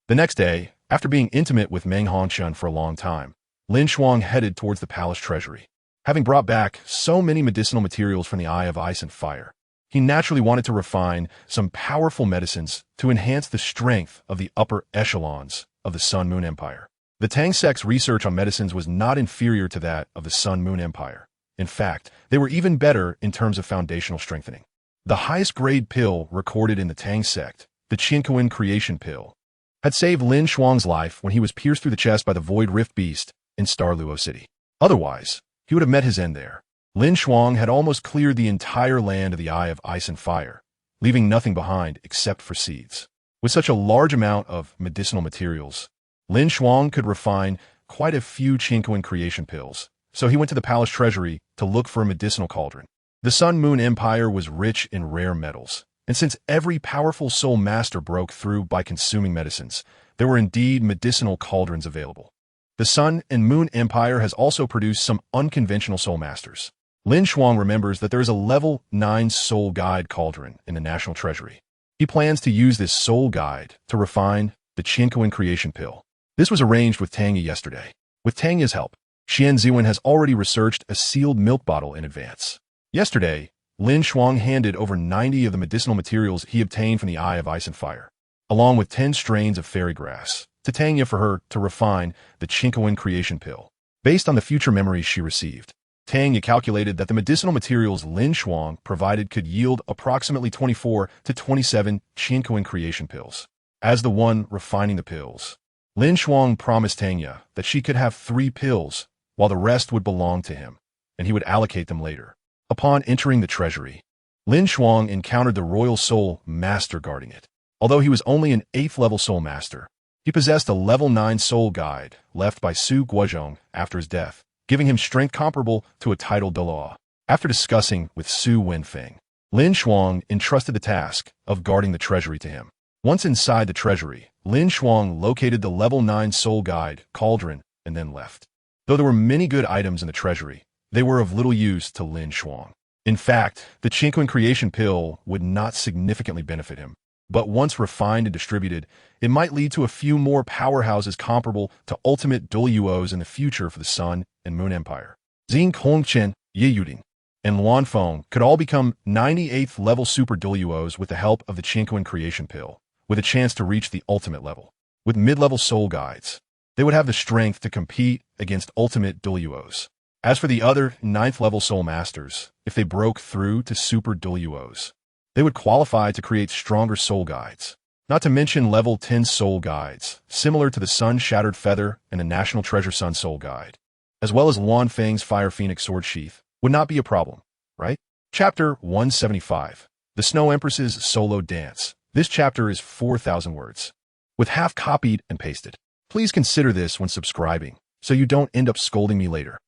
Speaker 1: The next day, after being intimate with Meng Hongshun for a long time, LinShuang headed towards the palace treasury. Having brought back so many medicinal materials from the Eye of Ice and Fire, he naturally wanted to refine some powerful medicines to enhance the strength of the upper echelons of the Sun Moon Empire. The Tang sect's research on medicines was not inferior to that of the Sun Moon Empire. In fact, they were even better in terms of foundational strengthening. The highest grade pill recorded in the Tang sect, the Qiankuan Creation Pill, had saved LinShuang's life when he was pierced through the chest by the Void Rift Beast in Star Luo City. Otherwise, he would have met his end there. LinShuang had almost cleared the entire land of the Eye of Ice and Fire, leaving nothing behind except for seeds. With such a large amount of medicinal materials, LinShuang could refine quite a few Qiankuan Creation Pills, so he went to the palace treasury to look for a medicinal cauldron. The Sun Moon Empire was rich in rare metals, and since every powerful soul master broke through by consuming medicines, there were indeed medicinal cauldrons available. The Sun and Moon Empire has also produced some unconventional soul masters. LinShuang remembers that there is a level 9 soul guide cauldron in the national treasury. He plans to use this soul guide to refine the Qiankuan Creation Pill. This was arranged with Tang Ye yesterday. With Tang Ye's help, Xian Ziwen has already researched a sealed milk bottle in advance. Yesterday, LinShuang handed over 90 of the medicinal materials he obtained from the Eye of Ice and Fire, along with 10 strains of fairy grass, to Tang Ye for her to refine the Qiankuan Creation Pill. Based on the future memories she received, Tang Ye calculated that the medicinal materials LinShuang provided could yield approximately 24 to 27 Qiankuan Creation Pills. As the one refining the pills, LinShuang promised Tang Ye that she could have 3 pills, while the rest would belong to him, and he would allocate them later. Upon entering the treasury, LinShuang encountered the Royal Soul Master guarding it. Although he was only an 8th level Soul Master, he possessed a level 9 soul guide left by Su Guozhong after his death, giving him strength comparable to a titled Dalu. After discussing with Su Wenfeng, LinShuang entrusted the task of guarding the treasury to him. Once inside the treasury, LinShuang located the level 9 soul guide cauldron and then left. Though there were many good items in the treasury, they were of little use to LinShuang. In fact, the Qiankuan Creation Pill would not significantly benefit him, but once refined and distributed, it might lead to a few more powerhouses comparable to ultimate Douluos in the future for the Sun and Moon Empire. Xing Hongchen, Yeyuding, and Luanfeng could all become 98th level Super Douluos with the help of the Qiankuan Creation Pill, with a chance to reach the ultimate level. With mid-level soul guides, they would have the strength to compete against ultimate Douluos. As for the other 9th level soul masters, if they broke through to Super Douluos, they would qualify to create stronger soul guides. Not to mention level 10 soul guides, similar to the Sun Shattered Feather and the National Treasure Sun Soul Guide, as well as Luan Feng's Fire Phoenix Sword Sheath, would not be a problem, right? Chapter 175, The Snow Empress's Solo Dance. This chapter is 4,000 words, with half copied and pasted. Please consider this when subscribing, so you don't end up scolding me later.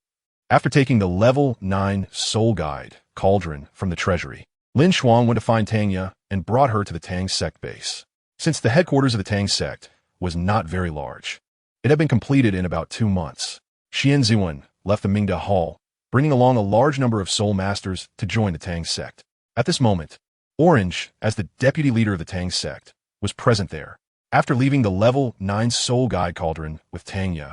Speaker 1: After taking the level 9 soul guide cauldron from the treasury, LinShuang went to find Tang Ye and brought her to the Tang sect base. Since the headquarters of the Tang sect was not very large, it had been completed in about 2 months. Xian Ziwen left the Mingda Hall, bringing along a large number of soul masters to join the Tang sect. At this moment, Orange, as the deputy leader of the Tang sect, was present there. After leaving the level 9 soul guide cauldron with Tang Ye,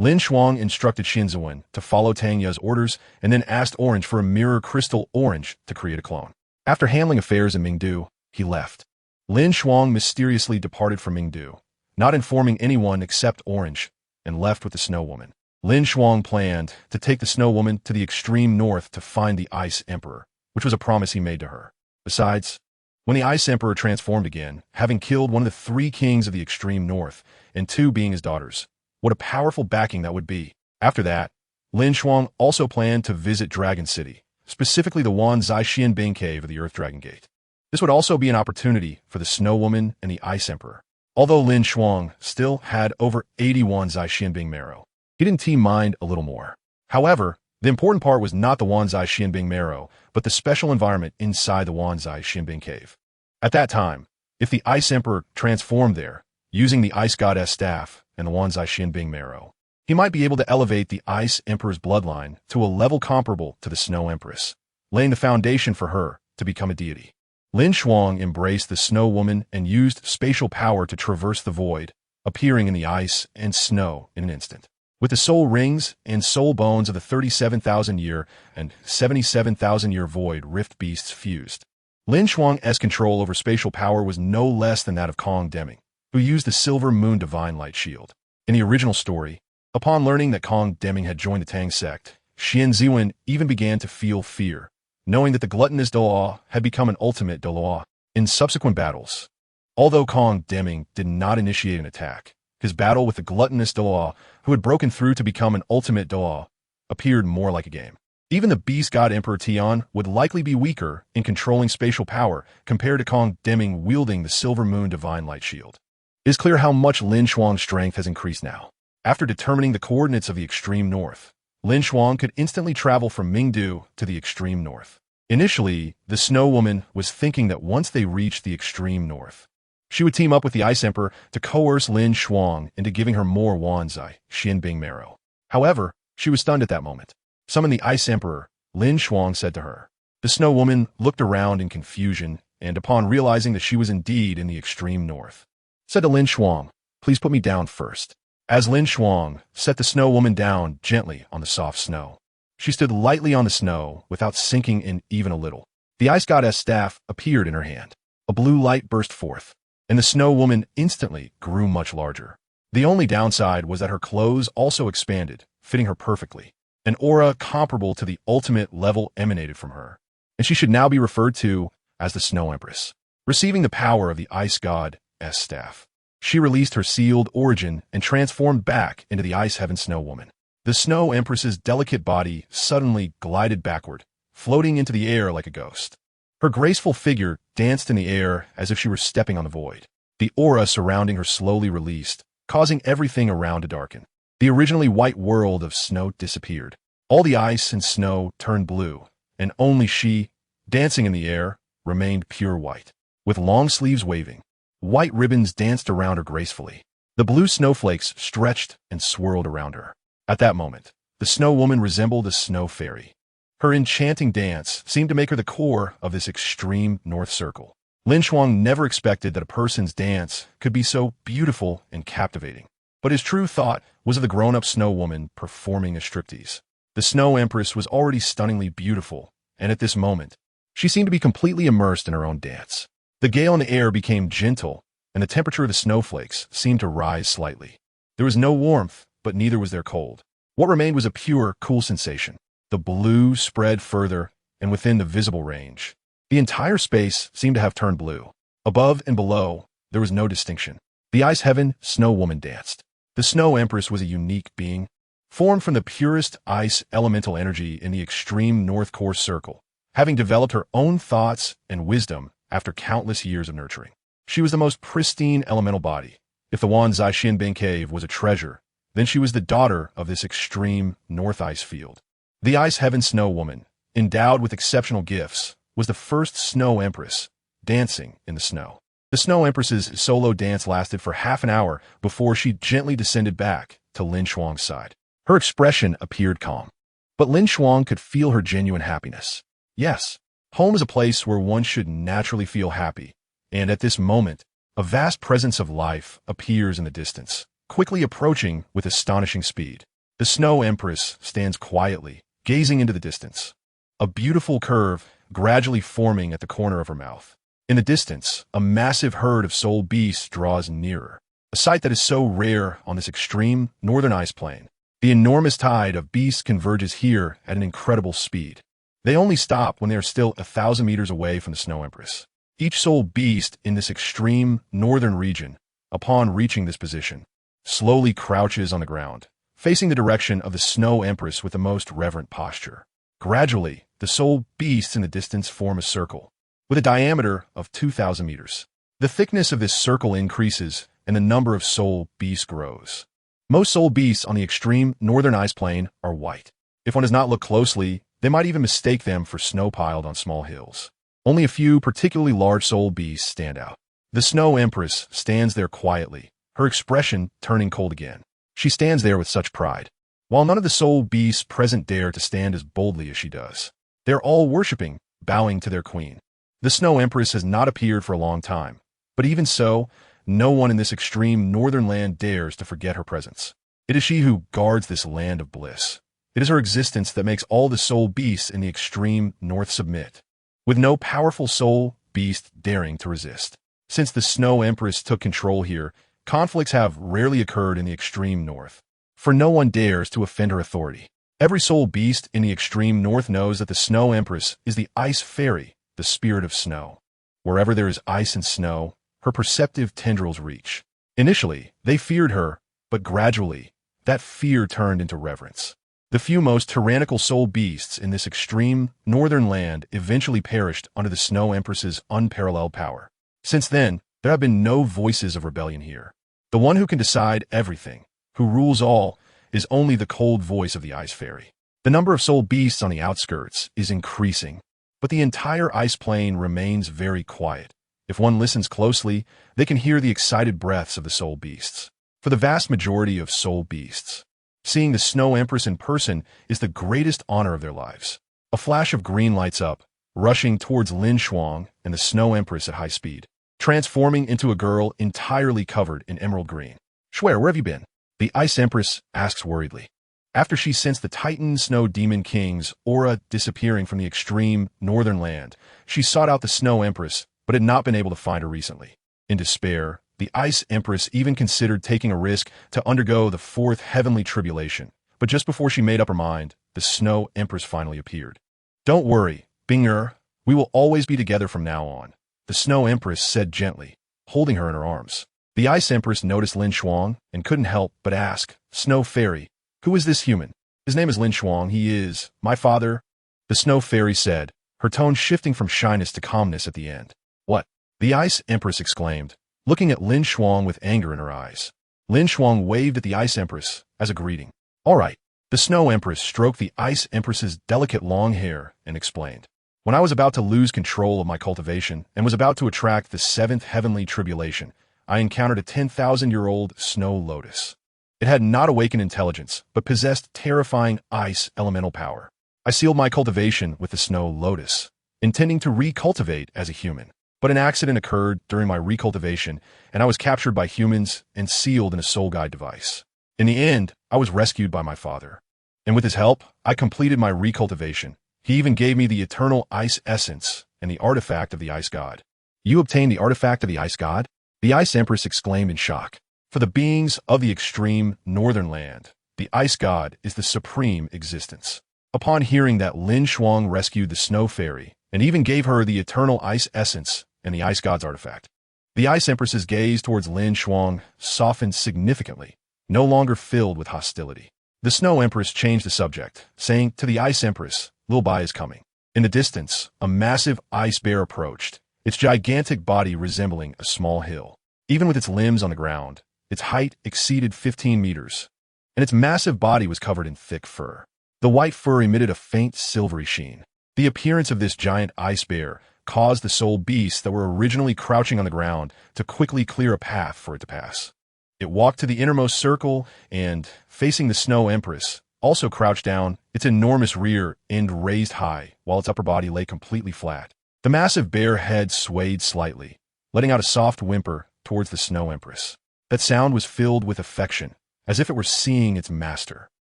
Speaker 1: LinShuang instructed Xian Ziwen to follow Tang Ye's orders and then asked Orange for a mirror crystal orange to create a clone. After handling affairs in Mingdu, he left. LinShuang mysteriously departed from Mingdu, not informing anyone except Orange, and left with the Snow Woman. LinShuang planned to take the Snow Woman to the extreme north to find the Ice Emperor, which was a promise he made to her. Besides, when the Ice Emperor transformed again, having killed one of the 3 kings of the extreme north, and 2 being his daughters, what a powerful backing that would be. After that, LinShuang also planned to visit Dragon City, specifically the Wan Zai Bing Cave of the Earth Dragon Gate. This would also be an opportunity for the Snow Woman and the Ice Emperor. Although LinShuang still had over 81 Zai Bing marrow, he didn't mind a little more. However, the important part was not the Wan Zai Bing marrow, but the special environment inside the Wan Zai Bing Cave. At that time, if the Ice Emperor transformed there, using the Ice Goddess staff and the Wan Zai Bing marrow, he might be able to elevate the Ice Emperor's bloodline to a level comparable to the Snow Empress, laying the foundation for her to become a deity. LinShuang embraced the Snow Woman and used spatial power to traverse the void, appearing in the ice and snow in an instant. With the soul rings and soul bones of the 37,000-year and 77,000-year void rift beasts fused, LinShuang's control over spatial power was no less than that of Kong Deming, who used the Silver Moon Divine Light Shield. In the original story, upon learning that Kong Deming had joined the Tang sect, Xian Ziwen even began to feel fear, knowing that the gluttonous Douluo had become an ultimate Douluo. In subsequent battles, although Kong Deming did not initiate an attack, his battle with the gluttonous Douluo, who had broken through to become an ultimate Douluo, appeared more like a game. Even the Beast God Emperor Tian would likely be weaker in controlling spatial power compared to Kong Deming wielding the Silver Moon Divine Light Shield. It is clear how much LinShuang's strength has increased now. After determining the coordinates of the extreme north, LinShuang could instantly travel from Mingdu to the extreme north. Initially, the Snow Woman was thinking that once they reached the extreme north, she would team up with the Ice Emperor to coerce LinShuang into giving her more Wanzai, Bing marrow. However, she was stunned at that moment. Summon the Ice Emperor, LinShuang said to her. The Snow Woman looked around in confusion, and upon realizing that she was indeed in the extreme north, said to LinShuang, "Please put me down first." As LinShuang set the Snow Woman down gently on the soft snow, she stood lightly on the snow without sinking in even a little. The Ice Goddess staff appeared in her hand. A blue light burst forth, and the Snow Woman instantly grew much larger. The only downside was that her clothes also expanded, fitting her perfectly. An aura comparable to the ultimate level emanated from her, and she should now be referred to as the Snow Empress. Receiving the power of the Ice God's staff, she released her sealed origin and transformed back into the Ice Heaven Snow Woman. The Snow Empress's delicate body suddenly glided backward, floating into the air like a ghost. Her graceful figure danced in the air as if she were stepping on the void. The aura surrounding her slowly released, causing everything around to darken. The originally white world of snow disappeared. All the ice and snow turned blue, and only she, dancing in the air, remained pure white. With long sleeves waving, white ribbons danced around her gracefully. The blue snowflakes stretched and swirled around her. At that moment, the Snow Woman resembled a snow fairy. Her enchanting dance seemed to make her the core of this extreme north circle. LinShuang never expected that a person's dance could be so beautiful and captivating. But his true thought was of the grown-up Snow Woman performing a striptease. The Snow Empress was already stunningly beautiful, and at this moment, she seemed to be completely immersed in her own dance. The gale in the air became gentle, and the temperature of the snowflakes seemed to rise slightly. There was no warmth, but neither was there cold. What remained was a pure, cool sensation. The blue spread further, and within the visible range, the entire space seemed to have turned blue. Above and below, there was no distinction. The Ice Heaven Snow Woman danced. The Snow Empress was a unique being, formed from the purest ice elemental energy in the extreme North Core Circle, having developed her own thoughts and wisdom after countless years of nurturing. She was the most pristine elemental body. If the Wan Zai Bing Cave was a treasure, then she was the daughter of this extreme North Ice Field. The Ice Heaven Snow Woman, endowed with exceptional gifts, was the first Snow Empress, dancing in the snow. The Snow Empress's solo dance lasted for half an hour before she gently descended back to LinShuang's side. Her expression appeared calm, but LinShuang could feel her genuine happiness. Yes, home is a place where one should naturally feel happy, and at this moment, a vast presence of life appears in the distance, quickly approaching with astonishing speed. The Snow Empress stands quietly, gazing into the distance. A beautiful curve gradually forming at the corner of her mouth. In the distance, a massive herd of soul beasts draws nearer, a sight that is so rare on this extreme northern ice plain. The enormous tide of beasts converges here at an incredible speed. They only stop when they are still 1,000 meters away from the Snow Empress. Each soul beast in this extreme northern region, upon reaching this position, slowly crouches on the ground, facing the direction of the Snow Empress with the most reverent posture. Gradually, the soul beasts in the distance form a circle, with a diameter of 2,000 meters. The thickness of this circle increases, and the number of soul beasts grows. Most soul beasts on the extreme northern ice plain are white. If one does not look closely, they might even mistake them for snow piled on small hills. Only a few particularly large soul beasts stand out. The Snow Empress stands there quietly, her expression turning cold again. She stands there with such pride. While none of the soul beasts present dare to stand as boldly as she does, they are all worshipping, bowing to their queen. The Snow Empress has not appeared for a long time, but even so, no one in this extreme northern land dares to forget her presence. It is she who guards this land of bliss. It is her existence that makes all the soul beasts in the extreme north submit, with no powerful soul beast daring to resist. Since the Snow Empress took control here, conflicts have rarely occurred in the extreme north, for no one dares to offend her authority. Every soul beast in the extreme north knows that the Snow Empress is the ice fairy, the spirit of snow. Wherever there is ice and snow, her perceptive tendrils reach. Initially, they feared her, but gradually, that fear turned into reverence. The few most tyrannical soul beasts in this extreme northern land eventually perished under the Snow Empress's unparalleled power. Since then, there have been no voices of rebellion here. The one who can decide everything, who rules all, is only the cold voice of the ice fairy. The number of soul beasts on the outskirts is increasing, but the entire ice plain remains very quiet. If one listens closely, they can hear the excited breaths of the soul beasts. For the vast majority of soul beasts, seeing the Snow Empress in person is the greatest honor of their lives. A flash of green lights up, rushing towards LinShuang and the Snow Empress at high speed, transforming into a girl entirely covered in emerald green. "Swear, where have you been?" the Ice Empress asks worriedly. After she sensed the Titan Snow Demon King's aura disappearing from the extreme northern land, she sought out the Snow Empress, but had not been able to find her recently. In despair, the Ice Empress even considered taking a risk to undergo the fourth heavenly tribulation, but just before she made up her mind, the Snow Empress finally appeared. "Don't worry, Bing'er, we will always be together from now on," the Snow Empress said gently, holding her in her arms. The Ice Empress noticed LinShuang and couldn't help but ask, "Snow Fairy, who is this human?" "His name is LinShuang. He is my father," the Snow Fairy said, her tone shifting from shyness to calmness at the end. "What?" the Ice Empress exclaimed, looking at LinShuang with anger in her eyes. LinShuang waved at the Ice Empress as a greeting. "All right." The Snow Empress stroked the Ice Empress's delicate long hair and explained. "When I was about to lose control of my cultivation and was about to attract the seventh heavenly tribulation, I encountered a 10,000-year-old snow lotus. It had not awakened intelligence, but possessed terrifying ice elemental power. I sealed my cultivation with the snow lotus, intending to recultivate as a human. But an accident occurred during my recultivation, and I was captured by humans and sealed in a soul guide device. In the end, I was rescued by my father. And with his help, I completed my recultivation. He even gave me the eternal ice essence and the artifact of the ice god." "You obtained the artifact of the ice god?" the Ice Empress exclaimed in shock. For the beings of the extreme northern land, the ice god is the supreme existence. Upon hearing that LinShuang rescued the Snow Fairy and even gave her the eternal ice essence and the ice god's artifact, the Ice Empress's gaze towards LinShuang softened significantly, no longer filled with hostility. The Snow Empress changed the subject, saying to the Ice Empress, "Lil Bai is coming." In the distance, a massive ice bear approached, its gigantic body resembling a small hill. Even with its limbs on the ground, its height exceeded 15 meters, and its massive body was covered in thick fur. The white fur emitted a faint silvery sheen. The appearance of this giant ice bear caused the soul beasts that were originally crouching on the ground to quickly clear a path for it to pass. It walked to the innermost circle and, facing the Snow Empress, also crouched down, its enormous rear end raised high, while its upper body lay completely flat. The massive bear head swayed slightly, letting out a soft whimper towards the Snow Empress. That sound was filled with affection, as if it were seeing its master.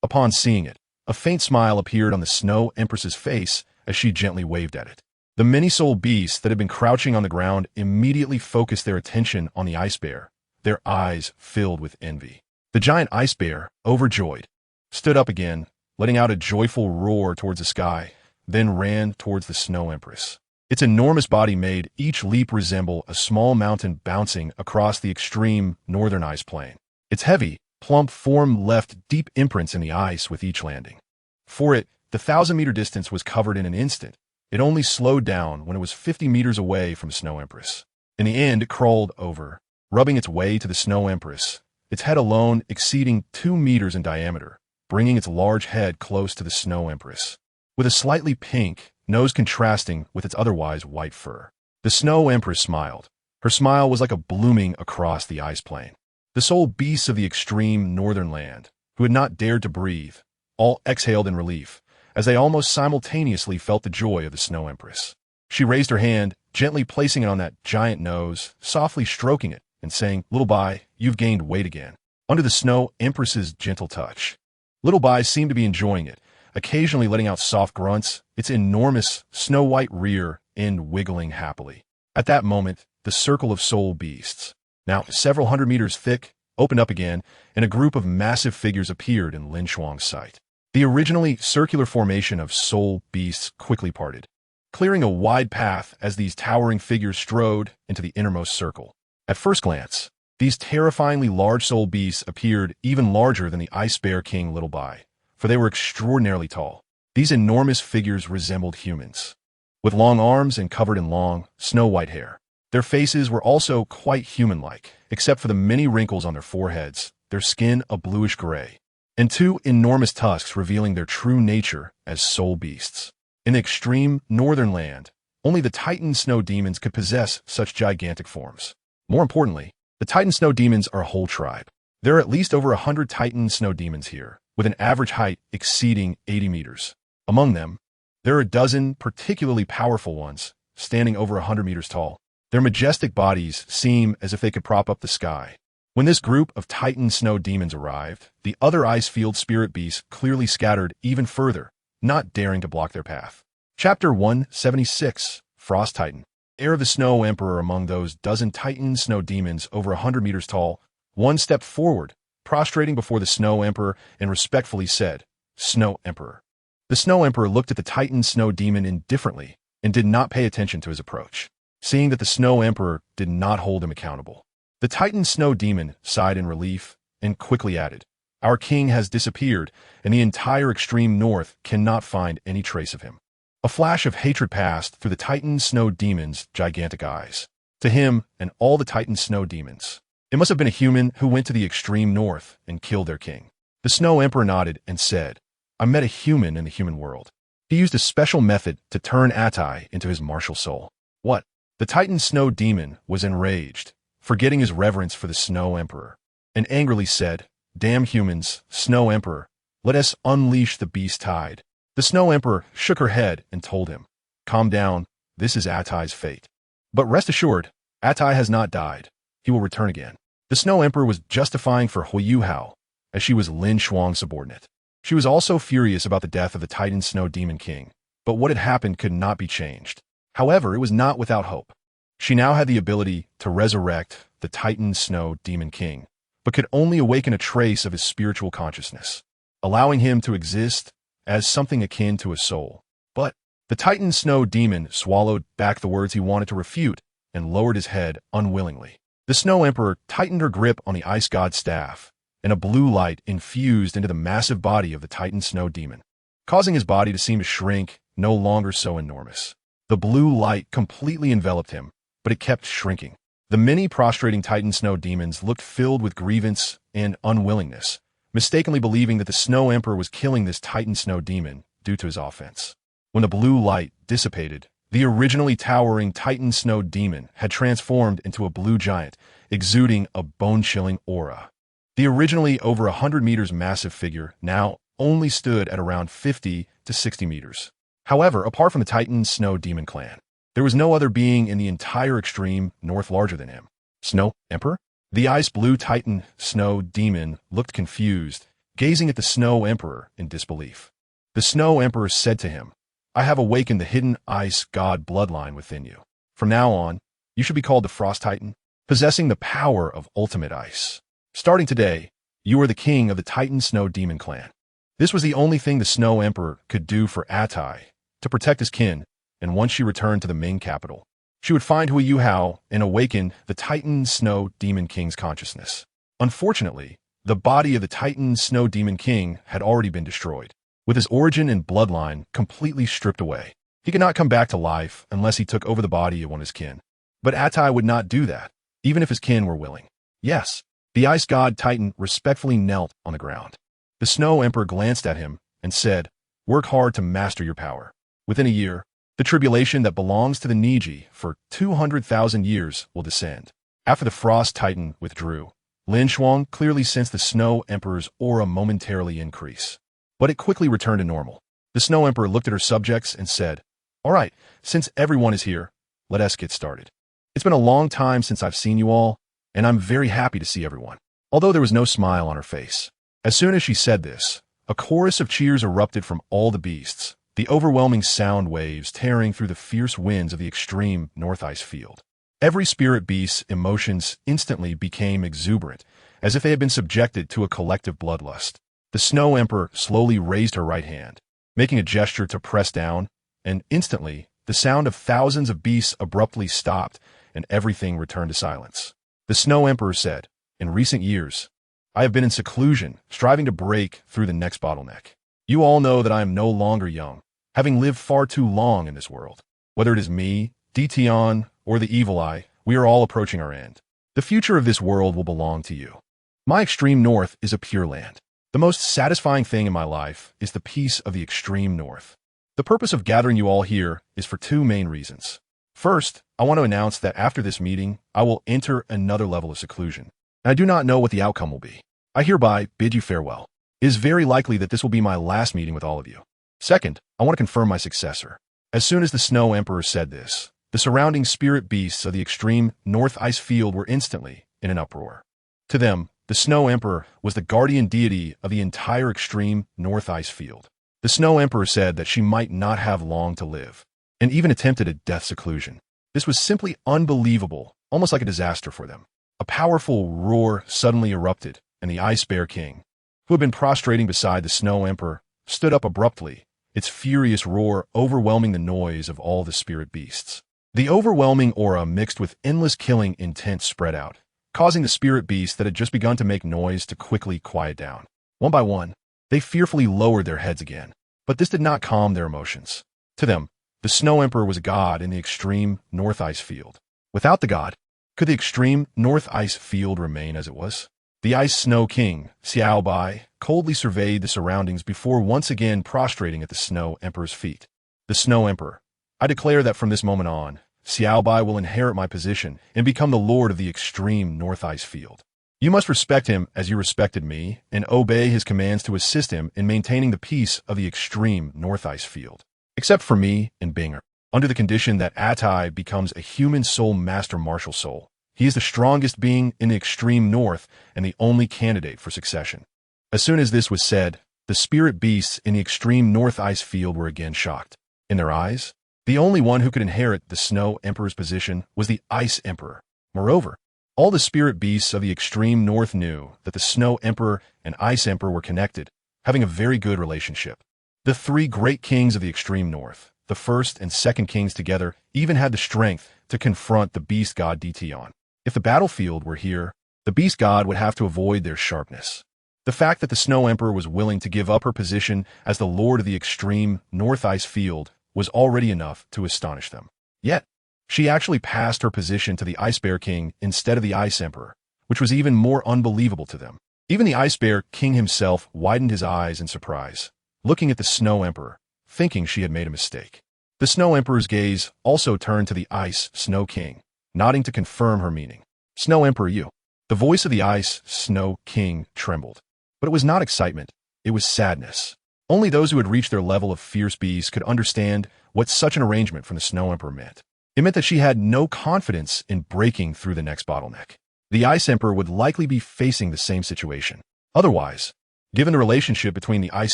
Speaker 1: Upon seeing it, a faint smile appeared on the Snow Empress's face as she gently waved at it. The many soul beasts that had been crouching on the ground immediately focused their attention on the ice bear, their eyes filled with envy. The giant ice bear, overjoyed, stood up again, letting out a joyful roar towards the sky, then ran towards the Snow Empress. Its enormous body made each leap resemble a small mountain bouncing across the extreme northern ice plain. Its heavy, plump form left deep imprints in the ice with each landing. For it, the 1,000-meter distance was covered in an instant. It only slowed down when it was 50 meters away from Snow Empress. In the end, it crawled over, rubbing its way to the Snow Empress, its head alone exceeding 2 meters in diameter, bringing its large head close to the Snow Empress. With a slightly pink nose contrasting with its otherwise white fur, the Snow Empress smiled. Her smile was like a blooming across the ice plain. The soul beasts of the extreme northern land, who had not dared to breathe, all exhaled in relief, as they almost simultaneously felt the joy of the Snow Empress. She raised her hand, gently placing it on that giant nose, softly stroking it, and saying, "Little Bai, you've gained weight again." Under the Snow Empress's gentle touch, Little Bai seemed to be enjoying it, occasionally letting out soft grunts, its enormous, snow-white rear end wiggling happily. At that moment, the circle of soul beasts, now several hundred meters thick, opened up again, and a group of massive figures appeared in LinShuang's sight. The originally circular formation of soul beasts quickly parted, clearing a wide path as these towering figures strode into the innermost circle. At first glance, these terrifyingly large soul beasts appeared even larger than the Ice Bear King Little Bai, for they were extraordinarily tall. These enormous figures resembled humans, with long arms and covered in long, snow-white hair. Their faces were also quite human-like, except for the many wrinkles on their foreheads, their skin a bluish gray, and 2 enormous tusks revealing their true nature as soul beasts. In the extreme northern land, only the Titan snow demons could possess such gigantic forms. More importantly, the Titan snow demons are a whole tribe. There are at least over 100 Titan snow demons here, with an average height exceeding 80 meters. Among them, there are a dozen particularly powerful ones, standing over 100 meters tall. Their majestic bodies seem as if they could prop up the sky. When this group of Titan snow demons arrived, the other ice field spirit beasts clearly scattered even further, not daring to block their path. Chapter 176, Frost Titan. Heir of the Snow Emperor among those dozen Titan snow demons over 100 meters tall, one stepped forward, prostrating before the Snow Emperor and respectfully said, "Snow Emperor." The Snow Emperor looked at the Titan snow demon indifferently and did not pay attention to his approach, seeing that the Snow Emperor did not hold him accountable. The Titan snow demon sighed in relief and quickly added, "Our king has disappeared, and the entire extreme north cannot find any trace of him." A flash of hatred passed through the Titan snow demon's gigantic eyes. To him and all the Titan snow demons, it must have been a human who went to the extreme north and killed their king. The Snow Emperor nodded and said, "I met a human in the human world. He used a special method to turn Atai into his martial soul." What? The Titan snow demon was enraged, forgetting his reverence for the Snow Emperor, and angrily said, "Damn humans, Snow Emperor, let us unleash the beast tide." The Snow Emperor shook her head and told him, "Calm down, this is Atai's fate. But rest assured, Atai has not died. He will return again." The Snow Emperor was justifying for Huiyuhao, as she was LinShuang's subordinate. She was also furious about the death of the Titan Snow Demon King, but what had happened could not be changed. However, it was not without hope. She now had the ability to resurrect the Titan Snow Demon King, but could only awaken a trace of his spiritual consciousness, allowing him to exist as something akin to a soul. But the Titan Snow Demon swallowed back the words he wanted to refute and lowered his head unwillingly. The Snow Emperor tightened her grip on the Ice God's staff, and a blue light infused into the massive body of the Titan Snow Demon, causing his body to seem to shrink, no longer so enormous. The blue light completely enveloped him, but it kept shrinking. The many prostrating Titan Snow Demons looked filled with grievance and unwillingness, mistakenly believing that the Snow Emperor was killing this Titan Snow Demon due to his offense. When the blue light dissipated, the originally towering Titan Snow Demon had transformed into a blue giant, exuding a bone-chilling aura. The originally over 100 meters massive figure now only stood at around 50 to 60 meters. However, apart from the Titan Snow Demon clan, there was no other being in the entire extreme north larger than him. Snow Emperor? The ice-blue Titan Snow Demon looked confused, gazing at the Snow Emperor in disbelief. The Snow Emperor said to him, I have awakened the hidden ice god bloodline within you. From now on, you should be called the Frost Titan, possessing the power of ultimate ice. Starting today, you are the king of the Titan Snow Demon clan. This was the only thing the Snow Emperor could do for Atai, to protect his kin, and once she returned to the Ming capital, she would find Hui Yuhao and awaken the Titan Snow Demon King's consciousness. Unfortunately, the body of the Titan Snow Demon King had already been destroyed, with his origin and bloodline completely stripped away. He could not come back to life unless he took over the body of one of his kin. But Atai would not do that, even if his kin were willing. Yes, the Ice God Titan respectfully knelt on the ground. The Snow Emperor glanced at him and said, "Work hard to master your power. Within a year, the tribulation that belongs to the Niji for 200,000 years will descend." After the Frost Titan withdrew, LinShuang clearly sensed the Snow Emperor's aura momentarily increase. But it quickly returned to normal. The Snow Emperor looked at her subjects and said, "All right, since everyone is here, let us get started. It's been a long time since I've seen you all, and I'm very happy to see everyone." Although there was no smile on her face. As soon as she said this, a chorus of cheers erupted from all the beasts, the overwhelming sound waves tearing through the fierce winds of the extreme North Ice Field. Every spirit beast's emotions instantly became exuberant, as if they had been subjected to a collective bloodlust. The Snow Emperor slowly raised her right hand, making a gesture to press down, and instantly, the sound of thousands of beasts abruptly stopped, and everything returned to silence. The Snow Emperor said, "In recent years, I have been in seclusion, striving to break through the next bottleneck. You all know that I am no longer young, having lived far too long in this world. Whether it is me, DaiYueheng, or the Evil Eye, we are all approaching our end. The future of this world will belong to you. My extreme north is a pure land. The most satisfying thing in my life is the peace of the extreme north. The purpose of gathering you all here is for two main reasons. First, I want to announce that after this meeting, I will enter another level of seclusion, and I do not know what the outcome will be. I hereby bid you farewell. It is very likely that this will be my last meeting with all of you. Second, I want to confirm my successor." As soon as the Snow Emperor said this, the surrounding spirit beasts of the extreme North Ice Field were instantly in an uproar. To them, the Snow Emperor was the guardian deity of the entire extreme North Ice Field. The Snow Emperor said that she might not have long to live, and even attempted a death seclusion. This was simply unbelievable, almost like a disaster for them. A powerful roar suddenly erupted, and the Ice Bear King, who had been prostrating beside the Snow Emperor, stood up abruptly, its furious roar overwhelming the noise of all the spirit beasts. The overwhelming aura mixed with endless killing intent spread out, causing the spirit beasts that had just begun to make noise to quickly quiet down. One by one, they fearfully lowered their heads again, but this did not calm their emotions. To them, the Snow Emperor was a god in the extreme North Ice Field. Without the god, could the extreme North Ice Field remain as it was? The Ice Snow King, Xiao Bai, coldly surveyed the surroundings before once again prostrating at the Snow Emperor's feet. The Snow Emperor, I declare that from this moment on, Xiao Bai will inherit my position and become the lord of the extreme North Ice Field. You must respect him as you respected me and obey his commands to assist him in maintaining the peace of the extreme North Ice Field. Except for me and Binger, under the condition that Atai becomes a human soul master martial soul. He is the strongest being in the extreme north and the only candidate for succession. As soon as this was said, the spirit beasts in the extreme North Ice Field were again shocked. In their eyes, the only one who could inherit the Snow Emperor's position was the Ice Emperor. Moreover, all the spirit beasts of the extreme north knew that the Snow Emperor and Ice Emperor were connected, having a very good relationship. The three great kings of the extreme north, the first and second kings together, even had the strength to confront the beast god DaiYueheng. If the battlefield were here, the beast god would have to avoid their sharpness. The fact that the Snow Emperor was willing to give up her position as the lord of the extreme North Ice Field was already enough to astonish them. Yet, she actually passed her position to the Ice Bear King instead of the Ice Emperor, which was even more unbelievable to them. Even the Ice Bear King himself widened his eyes in surprise, looking at the Snow Emperor, thinking she had made a mistake. The Snow Emperor's gaze also turned to the Ice Snow King, nodding to confirm her meaning. "Snow Emperor, you." The voice of the Ice Snow King trembled. But it was not excitement, it was sadness. Only those who had reached their level of fierce beast could understand what such an arrangement from the Snow Emperor meant. It meant that she had no confidence in breaking through the next bottleneck. The Ice Emperor would likely be facing the same situation. Otherwise, given the relationship between the Ice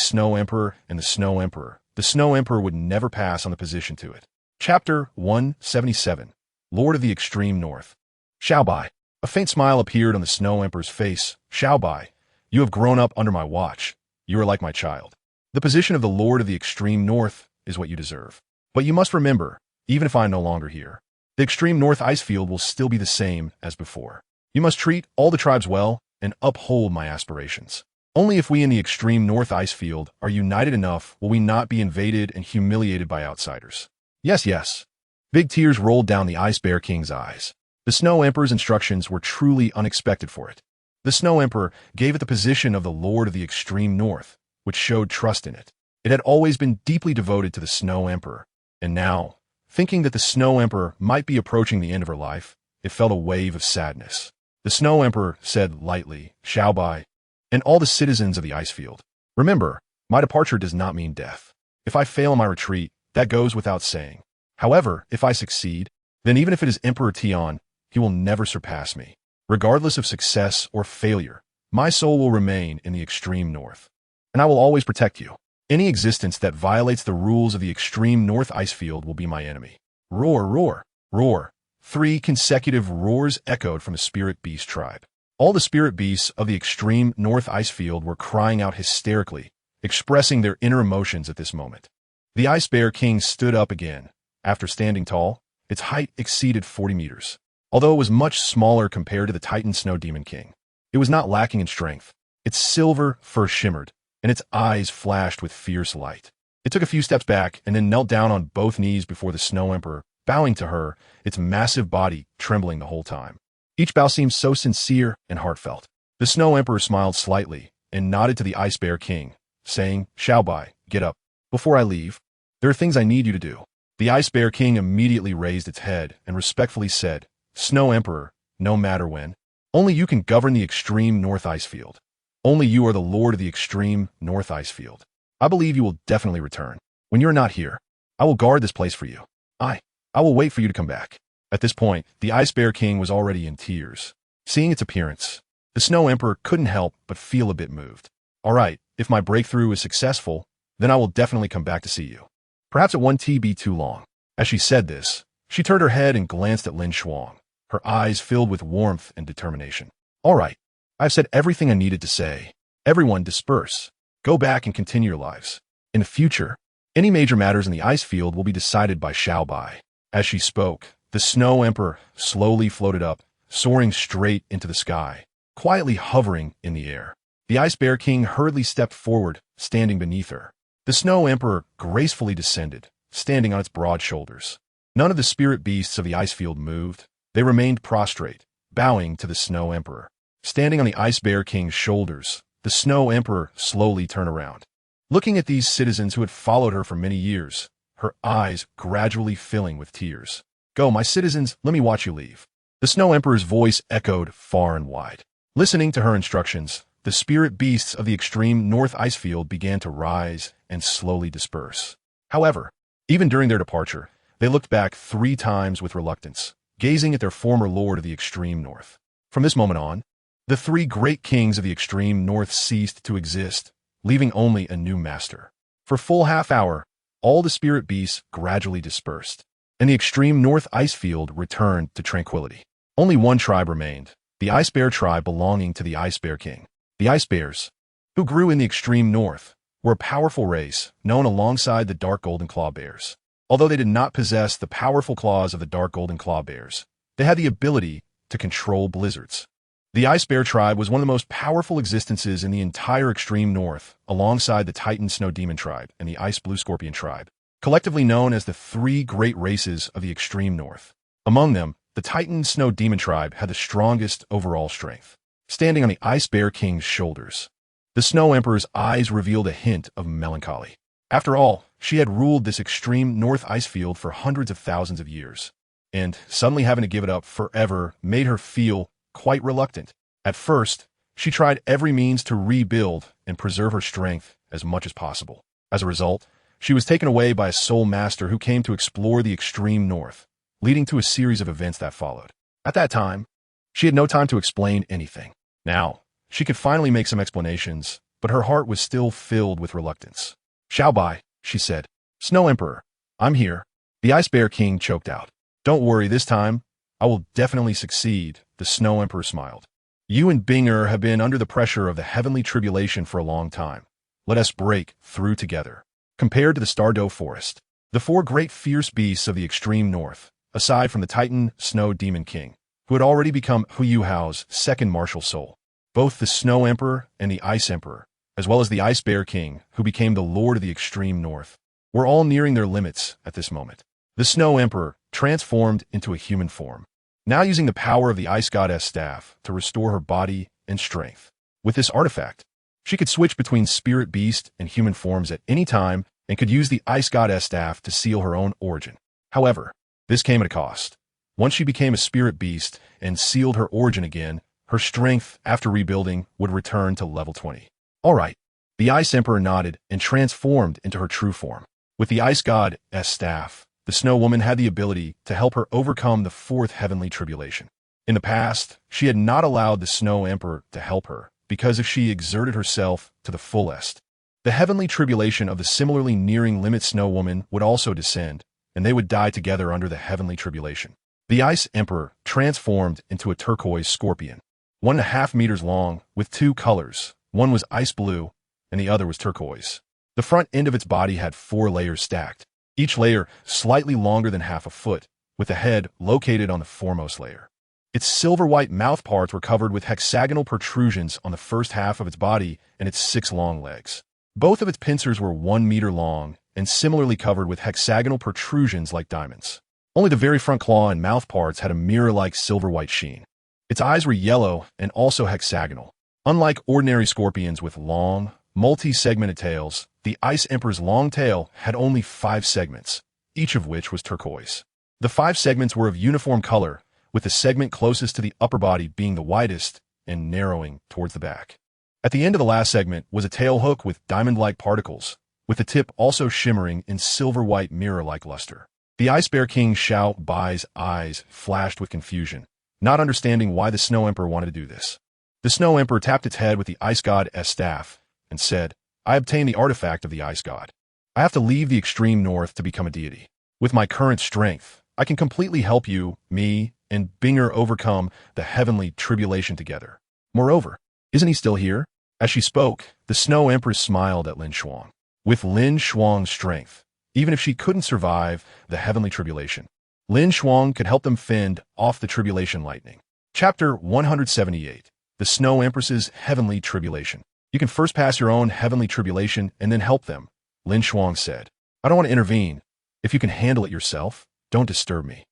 Speaker 1: Snow Emperor and the Snow Emperor the Snow Emperor would never pass on the position to it. Chapter 177, Lord of the Extreme North. Xiaobai. A faint smile appeared on the Snow Emperor's face. Xiaobai, you have grown up under my watch. You are like my child. The position of the Lord of the Extreme North is what you deserve. But you must remember, even if I am no longer here, the Extreme North ice field will still be the same as before. You must treat all the tribes well and uphold my aspirations. Only if we in the Extreme North ice field are united enough will we not be invaded and humiliated by outsiders. Yes, yes. Big tears rolled down the Ice Bear King's eyes. The Snow Emperor's instructions were truly unexpected for it. The Snow Emperor gave it the position of the Lord of the Extreme North, which showed trust in it. It had always been deeply devoted to the Snow Emperor, and now, thinking that the Snow Emperor might be approaching the end of her life, it felt a wave of sadness. The Snow Emperor said lightly, Xiaobai, and all the citizens of the ice field, remember, my departure does not mean death. If I fail in my retreat, that goes without saying. However, if I succeed, then even if it is Emperor Tian, he will never surpass me. Regardless of success or failure, my soul will remain in the Extreme North, and I will always protect you. Any existence that violates the rules of the Extreme North ice field will be my enemy. Roar, roar, roar. 3 consecutive roars echoed from the Spirit Beast tribe. All the Spirit Beasts of the Extreme North ice field were crying out hysterically, expressing their inner emotions at this moment. The Ice Bear King stood up again. After standing tall, its height exceeded 40 meters. Although it was much smaller compared to the Titan Snow Demon King, it was not lacking in strength. Its silver fur shimmered, and its eyes flashed with fierce light. It took a few steps back and then knelt down on both knees before the Snow Emperor, bowing to her, its massive body trembling the whole time. Each bow seemed so sincere and heartfelt. The Snow Emperor smiled slightly and nodded to the Ice Bear King, saying, Xiaobai, get up. Before I leave, there are things I need you to do. The Ice Bear King immediately raised its head and respectfully said, Snow Emperor, no matter when, only you can govern the Extreme North ice field. Only you are the Lord of the Extreme North ice field. I believe you will definitely return. When you're not here, I will guard this place for you. I will wait for you to come back. At this point, the Ice Bear King was already in tears. Seeing its appearance, the Snow Emperor couldn't help but feel a bit moved. All right, if my breakthrough is successful, then I will definitely come back to see you. Perhaps it won't be too long. As she said this, she turned her head and glanced at LinShuang, her eyes filled with warmth and determination. All right, I've said everything I needed to say. Everyone disperse. Go back and continue your lives. In the future, any major matters in the ice field will be decided by Xiaobai. As she spoke, the Snow Emperor slowly floated up, soaring straight into the sky, quietly hovering in the air. The Ice Bear King hurriedly stepped forward, standing beneath her. The Snow Emperor gracefully descended, standing on its broad shoulders. None of the spirit beasts of the ice field moved. They remained prostrate, bowing to the Snow Emperor. Standing on the Ice Bear King's shoulders, the Snow Emperor slowly turned around. Looking at these citizens who had followed her for many years, her eyes gradually filling with tears. Go, my citizens, let me watch you leave. The Snow Emperor's voice echoed far and wide. Listening to her instructions, the spirit beasts of the Extreme North ice field began to rise and slowly disperse. However, even during their departure, they looked back 3 times with reluctance, gazing at their former lord of the Extreme North. From this moment on, the 3 great kings of the Extreme North ceased to exist, leaving only a new master. For a full half-hour, all the spirit beasts gradually dispersed, and the Extreme North ice field returned to tranquility. Only one tribe remained, the Ice Bear tribe belonging to the Ice Bear King. The Ice Bears, who grew in the Extreme North, were a powerful race known alongside the Dark Golden Claw Bears. Although they did not possess the powerful claws of the Dark Golden Claw Bears, they had the ability to control blizzards. The Ice Bear tribe was one of the most powerful existences in the entire Extreme North, alongside the Titan Snow Demon tribe and the Ice Blue Scorpion tribe, collectively known as the 3 great races of the Extreme North. Among them, the Titan Snow Demon tribe had the strongest overall strength. Standing on the Ice Bear King's shoulders, the Snow Emperor's eyes revealed a hint of melancholy. After all, she had ruled this Extreme North ice field for hundreds of thousands of years, and suddenly having to give it up forever made her feel quite reluctant. At first, she tried every means to rebuild and preserve her strength as much as possible. As a result, she was taken away by a soul master who came to explore the Extreme North, leading to a series of events that followed. At that time, she had no time to explain anything. Now, she could finally make some explanations, but her heart was still filled with reluctance. Xiaobai, she said, Snow Emperor, I'm here. The Ice Bear King choked out. Don't worry, this time, I will definitely succeed, the Snow Emperor smiled. You and Binger have been under the pressure of the heavenly tribulation for a long time. Let us break through together. Compared to the Stardow Forest, the four great fierce beasts of the extreme north, aside from the Titan Snow Demon King, who had already become Hu Hao's second martial soul, both the Snow Emperor and the Ice Emperor, as well as the Ice Bear King, who became the Lord of the extreme north, were all nearing their limits at this moment. The Snow Emperor transformed into a human form, now using the power of the Ice Goddess staff to restore her body and strength. With this artifact, she could switch between spirit beast and human forms at any time and could use the Ice Goddess staff to seal her own origin. However, this came at a cost. Once she became a spirit beast and sealed her origin again, her strength after rebuilding would return to level 20. All right. The Ice Emperor nodded and transformed into her true form. With the Ice God's staff, the Snow Woman had the ability to help her overcome the fourth heavenly tribulation. In the past, she had not allowed the Snow Emperor to help her, because if she exerted herself to the fullest, the heavenly tribulation of the similarly nearing limit Snow Woman would also descend, and they would die together under the heavenly tribulation. The Ice Emperor transformed into a turquoise scorpion, 1.5 meters long, with two colors. One was ice blue, and the other was turquoise. The front end of its body had 4 layers stacked, each layer slightly longer than half a foot, with the head located on the foremost layer. Its silver-white mouth parts were covered with hexagonal protrusions on the first half of its body and its 6 long legs. Both of its pincers were 1 meter long and similarly covered with hexagonal protrusions like diamonds. Only the very front claw and mouth parts had a mirror-like silver-white sheen. Its eyes were yellow and also hexagonal. Unlike ordinary scorpions with long, multi-segmented tails, the Ice Emperor's long tail had only 5 segments, each of which was turquoise. The 5 segments were of uniform color, with the segment closest to the upper body being the widest and narrowing towards the back. At the end of the last segment was a tail hook with diamond-like particles, with the tip also shimmering in silver-white mirror-like luster. The Ice Bear King Xiao Bai's eyes flashed with confusion, not understanding why the Snow Emperor wanted to do this. The Snow Emperor tapped its head with the Ice God's staff and said, I obtained the artifact of the Ice God. I have to leave the extreme north to become a deity. With my current strength, I can completely help you, me, and Binger overcome the heavenly tribulation together. Moreover, isn't he still here? As she spoke, the Snow Empress smiled at LinShuang. With LinShuang's strength, even if she couldn't survive the heavenly tribulation, LinShuang could help them fend off the tribulation lightning. Chapter 178. The Snow Empress's Heavenly Tribulation. You can first pass your own heavenly tribulation and then help them, LinShuang said. I don't want to intervene. If you can handle it yourself, don't disturb me.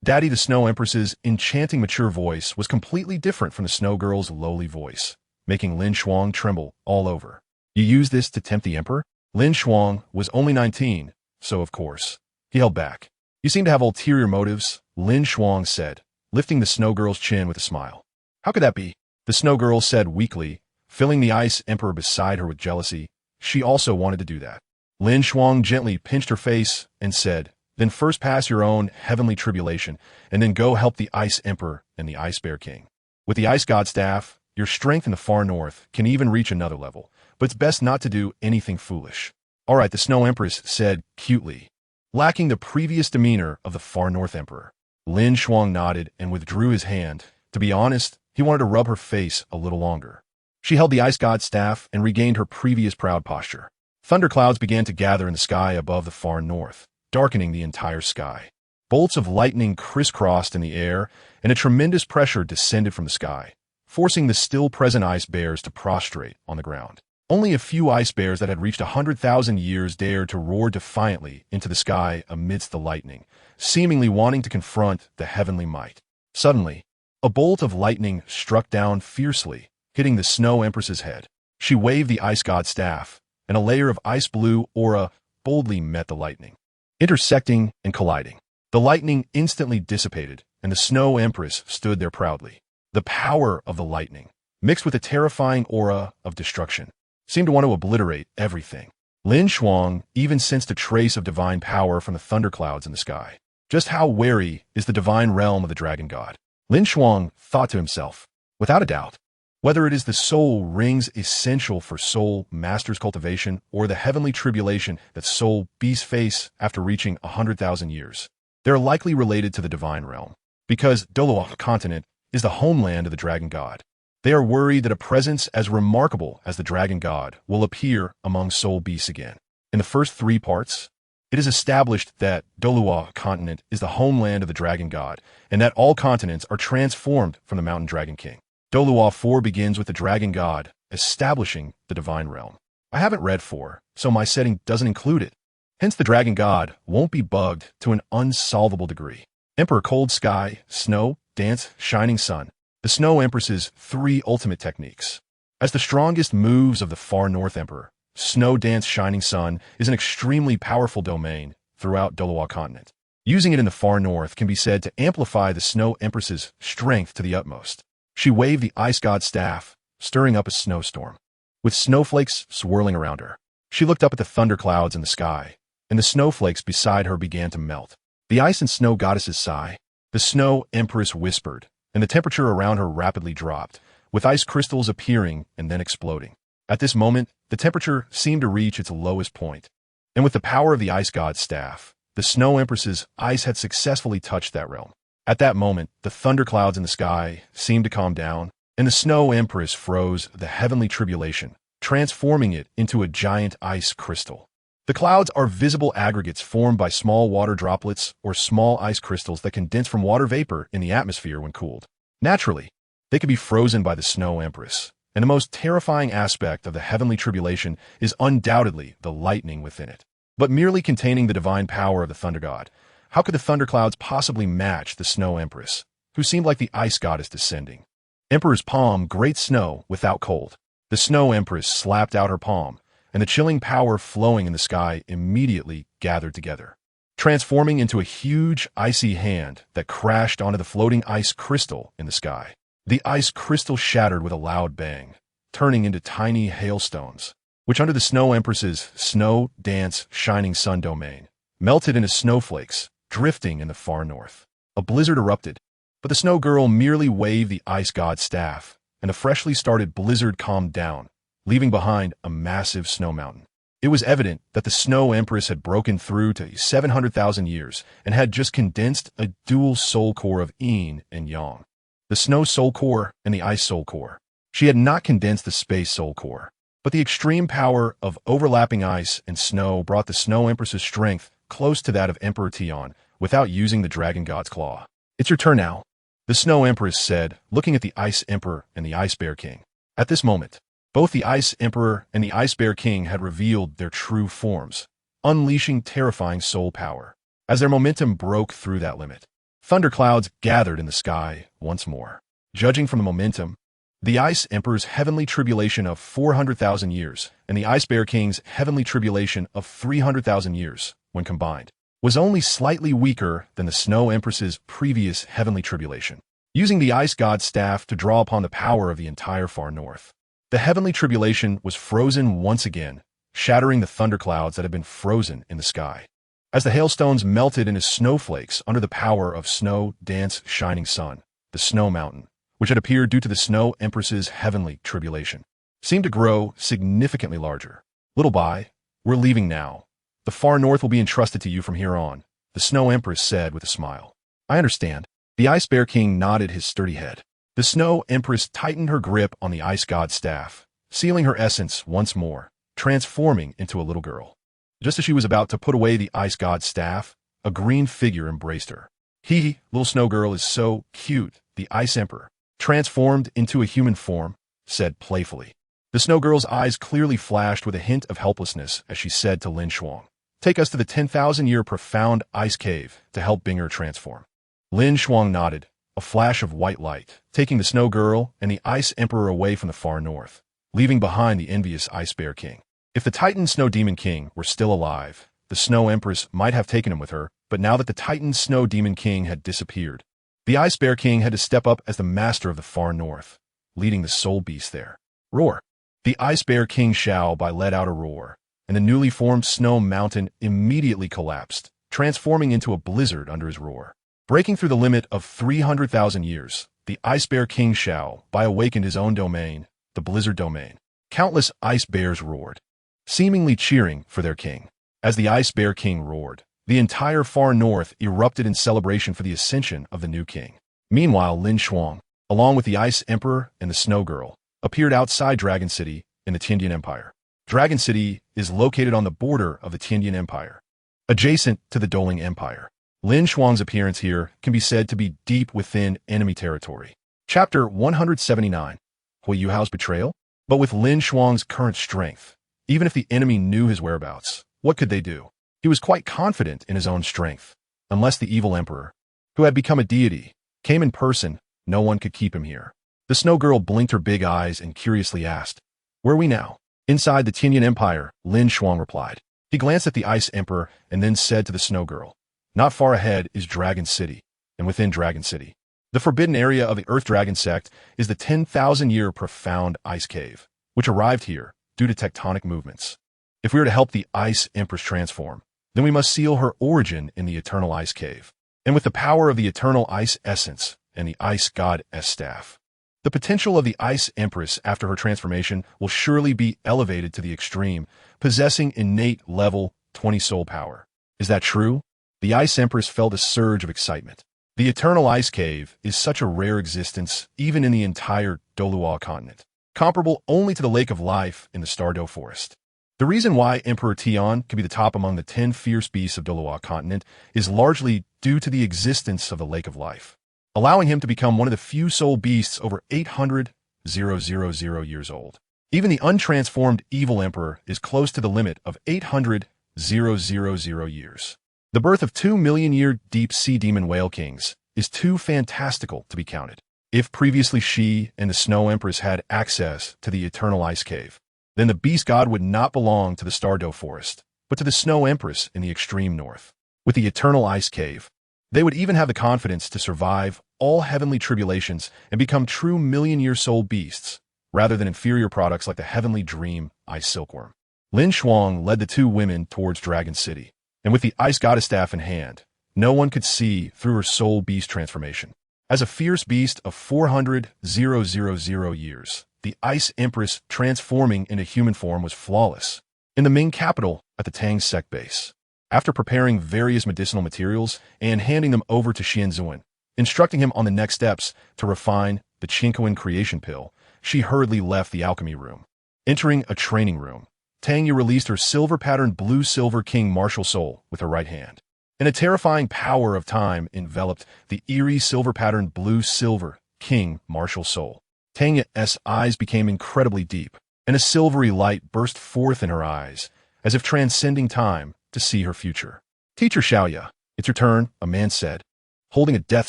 Speaker 1: Daddy the Snow Empress's enchanting mature voice was completely different from the Snow Girl's lowly voice, making LinShuang tremble all over. You use this to tempt the Emperor? LinShuang was only 19, so of course, he held back. You seem to have ulterior motives, LinShuang said, lifting the Snow Girl's chin with a smile. How could that be? The Snow Girl said weakly, filling the Ice Emperor beside her with jealousy. She also wanted to do that. LinShuang gently pinched her face and said, then first pass your own heavenly tribulation, and then go help the Ice Emperor and the Ice Bear King. With the Ice God staff, your strength in the far north can even reach another level, but it's best not to do anything foolish. All right, the Snow Empress said cutely, lacking the previous demeanor of the far north emperor. LinShuang nodded and withdrew his hand. To be honest, he wanted to rub her face a little longer. She held the Ice God's staff and regained her previous proud posture. Thunderclouds began to gather in the sky above the far north, darkening the entire sky. Bolts of lightning crisscrossed in the air, and a tremendous pressure descended from the sky, forcing the still-present ice bears to prostrate on the ground. Only a few ice bears that had reached 100,000 years dared to roar defiantly into the sky amidst the lightning, seemingly wanting to confront the heavenly might. Suddenly, a bolt of lightning struck down fiercely, hitting the Snow Empress's head. She waved the Ice God's staff, and a layer of ice blue aura boldly met the lightning. Intersecting and colliding, the lightning instantly dissipated, and the Snow Empress stood there proudly. The power of the lightning, mixed with a terrifying aura of destruction, seemed to want to obliterate everything. LinShuang even sensed a trace of divine power from the thunderclouds in the sky. Just how wary is the divine realm of the dragon god? LinShuang thought to himself. Without a doubt, Whether it is the soul rings essential for soul master's cultivation or the heavenly tribulation that soul beasts face after reaching 100,000 years, they are likely related to the divine realm. Because Douluo Continent is the homeland of the dragon god, they are worried that a presence as remarkable as the dragon god will appear among soul beasts again. In the first 3 parts, it is established that Douluo Continent is the homeland of the dragon god, and that all continents are transformed from the mountain dragon king. Douluo 4 begins with the dragon god establishing the divine realm. I haven't read 4, so my setting doesn't include it. Hence the dragon god won't be bugged to an unsolvable degree. Emperor Cold Sky, Snow, Dance, Shining Sun. The Snow Empress's 3 ultimate techniques. As the strongest moves of the Far North Emperor, Snow Dance Shining Sun is an extremely powerful domain throughout Douluo Continent. Using it in the Far North can be said to amplify the Snow Empress's strength to the utmost. She waved the ice god staff, stirring up a snowstorm, with snowflakes swirling around her. She looked up at the thunderclouds in the sky, and the snowflakes beside her began to melt. The ice and snow goddesses sigh. The Snow Empress whispered, and the temperature around her rapidly dropped, with ice crystals appearing and then exploding. At this moment, the temperature seemed to reach its lowest point, and with the power of the ice god's staff, the Snow Empress's ice had successfully touched that realm. At that moment, the thunderclouds in the sky seemed to calm down, and the Snow Empress froze the heavenly tribulation, transforming it into a giant ice crystal. The clouds are visible aggregates formed by small water droplets or small ice crystals that condense from water vapor in the atmosphere when cooled. Naturally, they can be frozen by the Snow Empress, and the most terrifying aspect of the heavenly tribulation is undoubtedly the lightning within it. But merely containing the divine power of the thunder god, how could the thunderclouds possibly match the Snow Empress, who seemed like the ice goddess descending? Emperor's palm, great snow without cold. The Snow Empress slapped out her palm, and the chilling power flowing in the sky immediately gathered together, transforming into a huge icy hand that crashed onto the floating ice crystal in the sky. The ice crystal shattered with a loud bang, turning into tiny hailstones, which under the Snow Empress's Snow Dance Shining Sun domain, melted into snowflakes, drifting in the far north. A blizzard erupted, but the Snow Girl merely waved the ice god's staff, and the freshly started blizzard calmed down, leaving behind a massive snow mountain. It was evident that the Snow Empress had broken through to 700,000 years and had just condensed a dual soul core of yin and yang. The Snow Soul Core and the Ice Soul Core. She had not condensed the Space Soul Core, but the extreme power of overlapping ice and snow brought the Snow Empress's strength close to that of Emperor Tian without using the Dragon God's Claw. "It's your turn now," the Snow Empress said, looking at the Ice Emperor and the Ice Bear King. At this moment, both the Ice Emperor and the Ice Bear King had revealed their true forms, unleashing terrifying soul power. As their momentum broke through that limit, thunderclouds gathered in the sky once more. Judging from the momentum, the Ice Emperor's heavenly tribulation of 400,000 years and the Ice Bear King's heavenly tribulation of 300,000 years, when combined, was only slightly weaker than the Snow Empress's previous heavenly tribulation. Using the Ice God's staff to draw upon the power of the entire far north, the heavenly tribulation was frozen once again, shattering the thunderclouds that had been frozen in the sky. As the hailstones melted into snowflakes under the power of Snow Dance Shining Sun, the snow mountain, which had appeared due to the Snow Empress's heavenly tribulation, seemed to grow significantly larger. "Little Bai, we're leaving now. The far north will be entrusted to you from here on," the Snow Empress said with a smile. "I understand." The Ice Bear King nodded his sturdy head. The Snow Empress tightened her grip on the Ice God's staff, sealing her essence once more, transforming into a little girl. Just as she was about to put away the Ice God's staff, a green figure embraced her. Little snow girl is so cute," the Ice Emperor, transformed into a human form, said playfully. The snow girl's eyes clearly flashed with a hint of helplessness as she said to LinShuang, "Take us to the 10,000-year profound ice cave to help Binger transform." LinShuang nodded, a flash of white light, taking the snow girl and the Ice Emperor away from the far north, leaving behind the envious Ice Bear King. If the Titan Snow Demon King were still alive, the Snow Empress might have taken him with her, but now that the Titan Snow Demon King had disappeared, the Ice Bear King had to step up as the master of the far north, leading the soul beast there. Roar! The Ice Bear King Shao Bai let out a roar, and the newly formed snow mountain immediately collapsed, transforming into a blizzard under his roar. Breaking through the limit of 300,000 years, the Ice Bear King Shao awakened his own domain, the Blizzard Domain. Countless ice bears roared, seemingly cheering for their king. As the Ice Bear King roared, the entire far north erupted in celebration for the ascension of the new king. Meanwhile, LinShuang, along with the Ice Emperor and the Snow Girl, appeared outside Dragon City in the Tiandian Empire. Dragon City is located on the border of the Tiandian Empire, adjacent to the Douluo Empire. LinShuang's appearance here can be said to be deep within enemy territory. Chapter 179. Huiyuhao's Betrayal? But with LinShuang's current strength, even if the enemy knew his whereabouts, what could they do? He was quite confident in his own strength. Unless the evil emperor, who had become a deity, came in person, no one could keep him here. The Snow Girl blinked her big eyes and curiously asked, "Where are we now?" "Inside the Tiandian Empire," LinShuang replied. He glanced at the Ice Emperor and then said to the Snow Girl, "Not far ahead is Dragon City, and within Dragon City, the forbidden area of the Earth Dragon sect is the 10,000-year profound ice cave, which arrived here due to tectonic movements. If we are to help the Ice Empress transform, then we must seal her origin in the Eternal Ice Cave, and with the power of the Eternal Ice Essence and the Ice God's Staff. The potential of the Ice Empress after her transformation will surely be elevated to the extreme, possessing innate level 20 soul power. Is that true?" The Ice Empress felt a surge of excitement. The Eternal Ice Cave is such a rare existence even in the entire Douluo Continent, comparable only to the Lake of Life in the Stardew Forest. The reason why Emperor Tian could be the top among the 10 fierce beasts of Douluo Continent is largely due to the existence of the Lake of Life, allowing him to become one of the few soul beasts over 800,000 years old. Even the untransformed evil emperor is close to the limit of 800,000 years. The birth of 2 million-year deep-sea demon whale kings is too fantastical to be counted. If previously she and the Snow Empress had access to the Eternal Ice Cave, then the beast god would not belong to the Stardew Forest, but to the Snow Empress in the extreme north. With the Eternal Ice Cave, they would even have the confidence to survive all heavenly tribulations and become true million-year soul beasts, rather than inferior products like the heavenly dream Ice Silkworm. LinShuang led the two women towards Dragon City, and with the Ice Goddess staff in hand, no one could see through her soul beast transformation. As a fierce beast of 400,000 years, the Ice Empress transforming into human form was flawless. In the Ming capital, at the Tang sect base, after preparing various medicinal materials and handing them over to Xianzuan, instructing him on the next steps to refine the Qinkuan creation pill, she hurriedly left the alchemy room. Entering a training room, Tang Ye released her silver-patterned blue-silver king martial soul with her right hand, and a terrifying power of time enveloped the eerie silver-patterned blue-silver king martial soul. Tang Ye's eyes became incredibly deep, and a silvery light burst forth in her eyes, as if transcending time to see her future. "Teacher Xiaoya, it's your turn," a man said, holding a death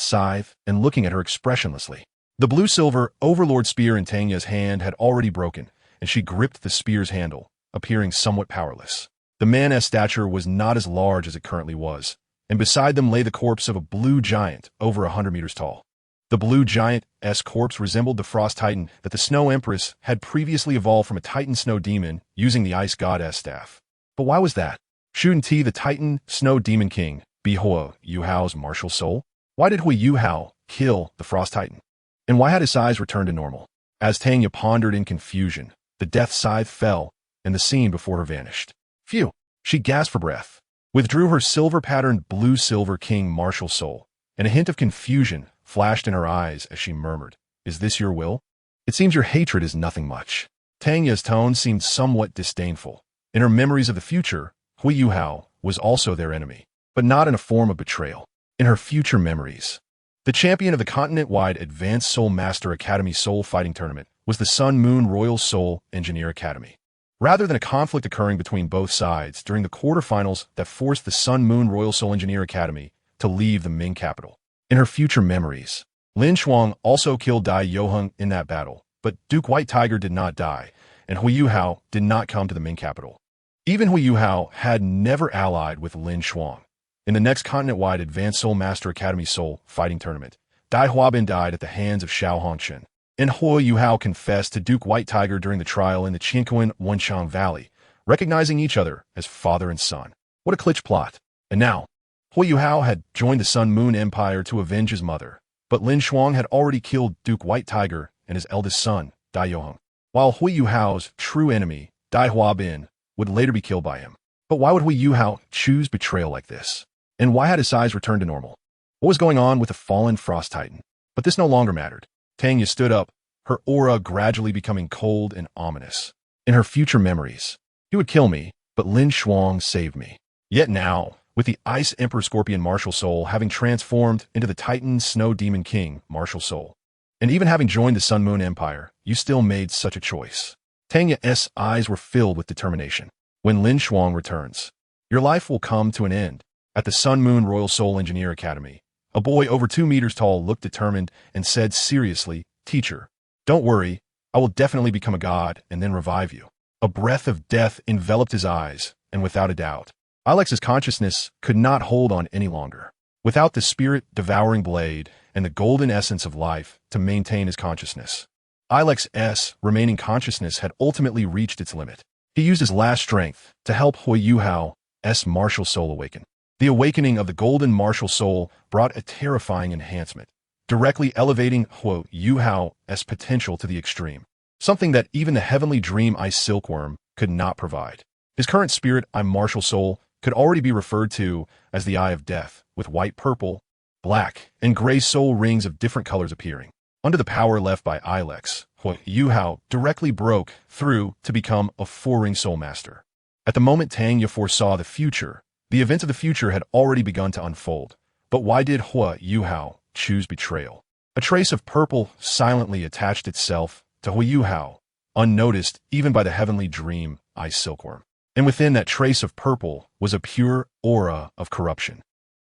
Speaker 1: scythe and looking at her expressionlessly. The blue-silver overlord spear in Tang Ye's hand had already broken, and she gripped the spear's handle, appearing somewhat powerless. The man's stature was not as large as it currently was, and beside them lay the corpse of a blue giant over 100 meters tall. The blue giant's corpse resembled the frost titan that the Snow Empress had previously evolved from a titan snow demon using the Ice God's staff. But why was that? Shouldn't he, the titan snow demon king, be Huiyuhao's martial soul? Why did Huiyuhao kill the frost titan? And why had his eyes returned to normal? As Tang Ye pondered in confusion, the death scythe fell, and the scene before her vanished. Phew! She gasped for breath, withdrew her silver-patterned blue-silver king martial soul, and a hint of confusion flashed in her eyes as she murmured, "Is this your will? It seems your hatred is nothing much." Tang Ye's tone seemed somewhat disdainful. In her memories of the future, Huiyuhao was also their enemy, but not in a form of betrayal. In her future memories, the champion of the continent-wide Advanced Soul Master Academy Soul Fighting Tournament was the Sun Moon Royal Soul Engineer Academy. Rather than a conflict occurring between both sides during the quarterfinals that forced the Sun Moon Royal Soul Engineer Academy to leave the Ming capital. In her future memories, LinShuang also killed DaiYueheng in that battle, but Duke White Tiger did not die, and Huiyuhao did not come to the Ming capital. Even Huiyuhao had never allied with LinShuang. In the next continent-wide Advanced Soul Master Academy Soul Fighting Tournament, Dai Huabin died at the hands of Xiao Hongchen, and Huiyuhao confessed to Duke White Tiger during the trial in the Qinkuan Wenchang Valley, recognizing each other as father and son. What a klitsch plot. And now, Huiyuhao had joined the Sun Moon Empire to avenge his mother, But LinShuang had already killed Duke White Tiger and his eldest son, DaiYueheng, while Hui Yuhao's true enemy, DaiYueheng, would later be killed by him. But why would Hui Yuhao choose betrayal like this? And why had his eyes returned to normal? What was going on with the fallen Frost Titan? But this no longer mattered. DaiYueheng stood up, her aura gradually becoming cold and ominous. In her future memories, he would kill me, but LinShuang saved me. Yet now, with the Ice Emperor Scorpion Martial Soul having transformed into the Titan Snow Demon King Martial Soul, and even having joined the Sun Moon Empire, you still made such a choice. DaiYueheng's eyes were filled with determination. When LinShuang returns, your life will come to an end. At the Sun Moon Royal Soul Engineer Academy, a boy over 2 meters tall looked determined and said seriously, "Teacher, don't worry, I will definitely become a god and then revive you." A breath of death enveloped his eyes, and without a doubt, Alex's consciousness could not hold on any longer. Without the spirit-devouring blade and the golden essence of life to maintain his consciousness, Alex's remaining consciousness had ultimately reached its limit. He used his last strength to help Hui Yuhao's martial soul awaken. The awakening of the golden martial soul brought a terrifying enhancement, directly elevating Hui Yuhao's potential to the extreme, something that even the heavenly dream ice silkworm could not provide. His current spirit eye martial soul could already be referred to as the Eye of Death, with white, purple, black, and gray soul rings of different colors appearing. Under the power left by Ilex, Hui Yuhao directly broke through to become a 4-ring soul master. At the moment DaiYueheng foresaw the future, the events of the future had already begun to unfold. But why did Hui Yuhao choose betrayal? A trace of purple silently attached itself to Hui Yuhao, unnoticed even by the heavenly dream ice silkworm. And within that trace of purple was a pure aura of corruption.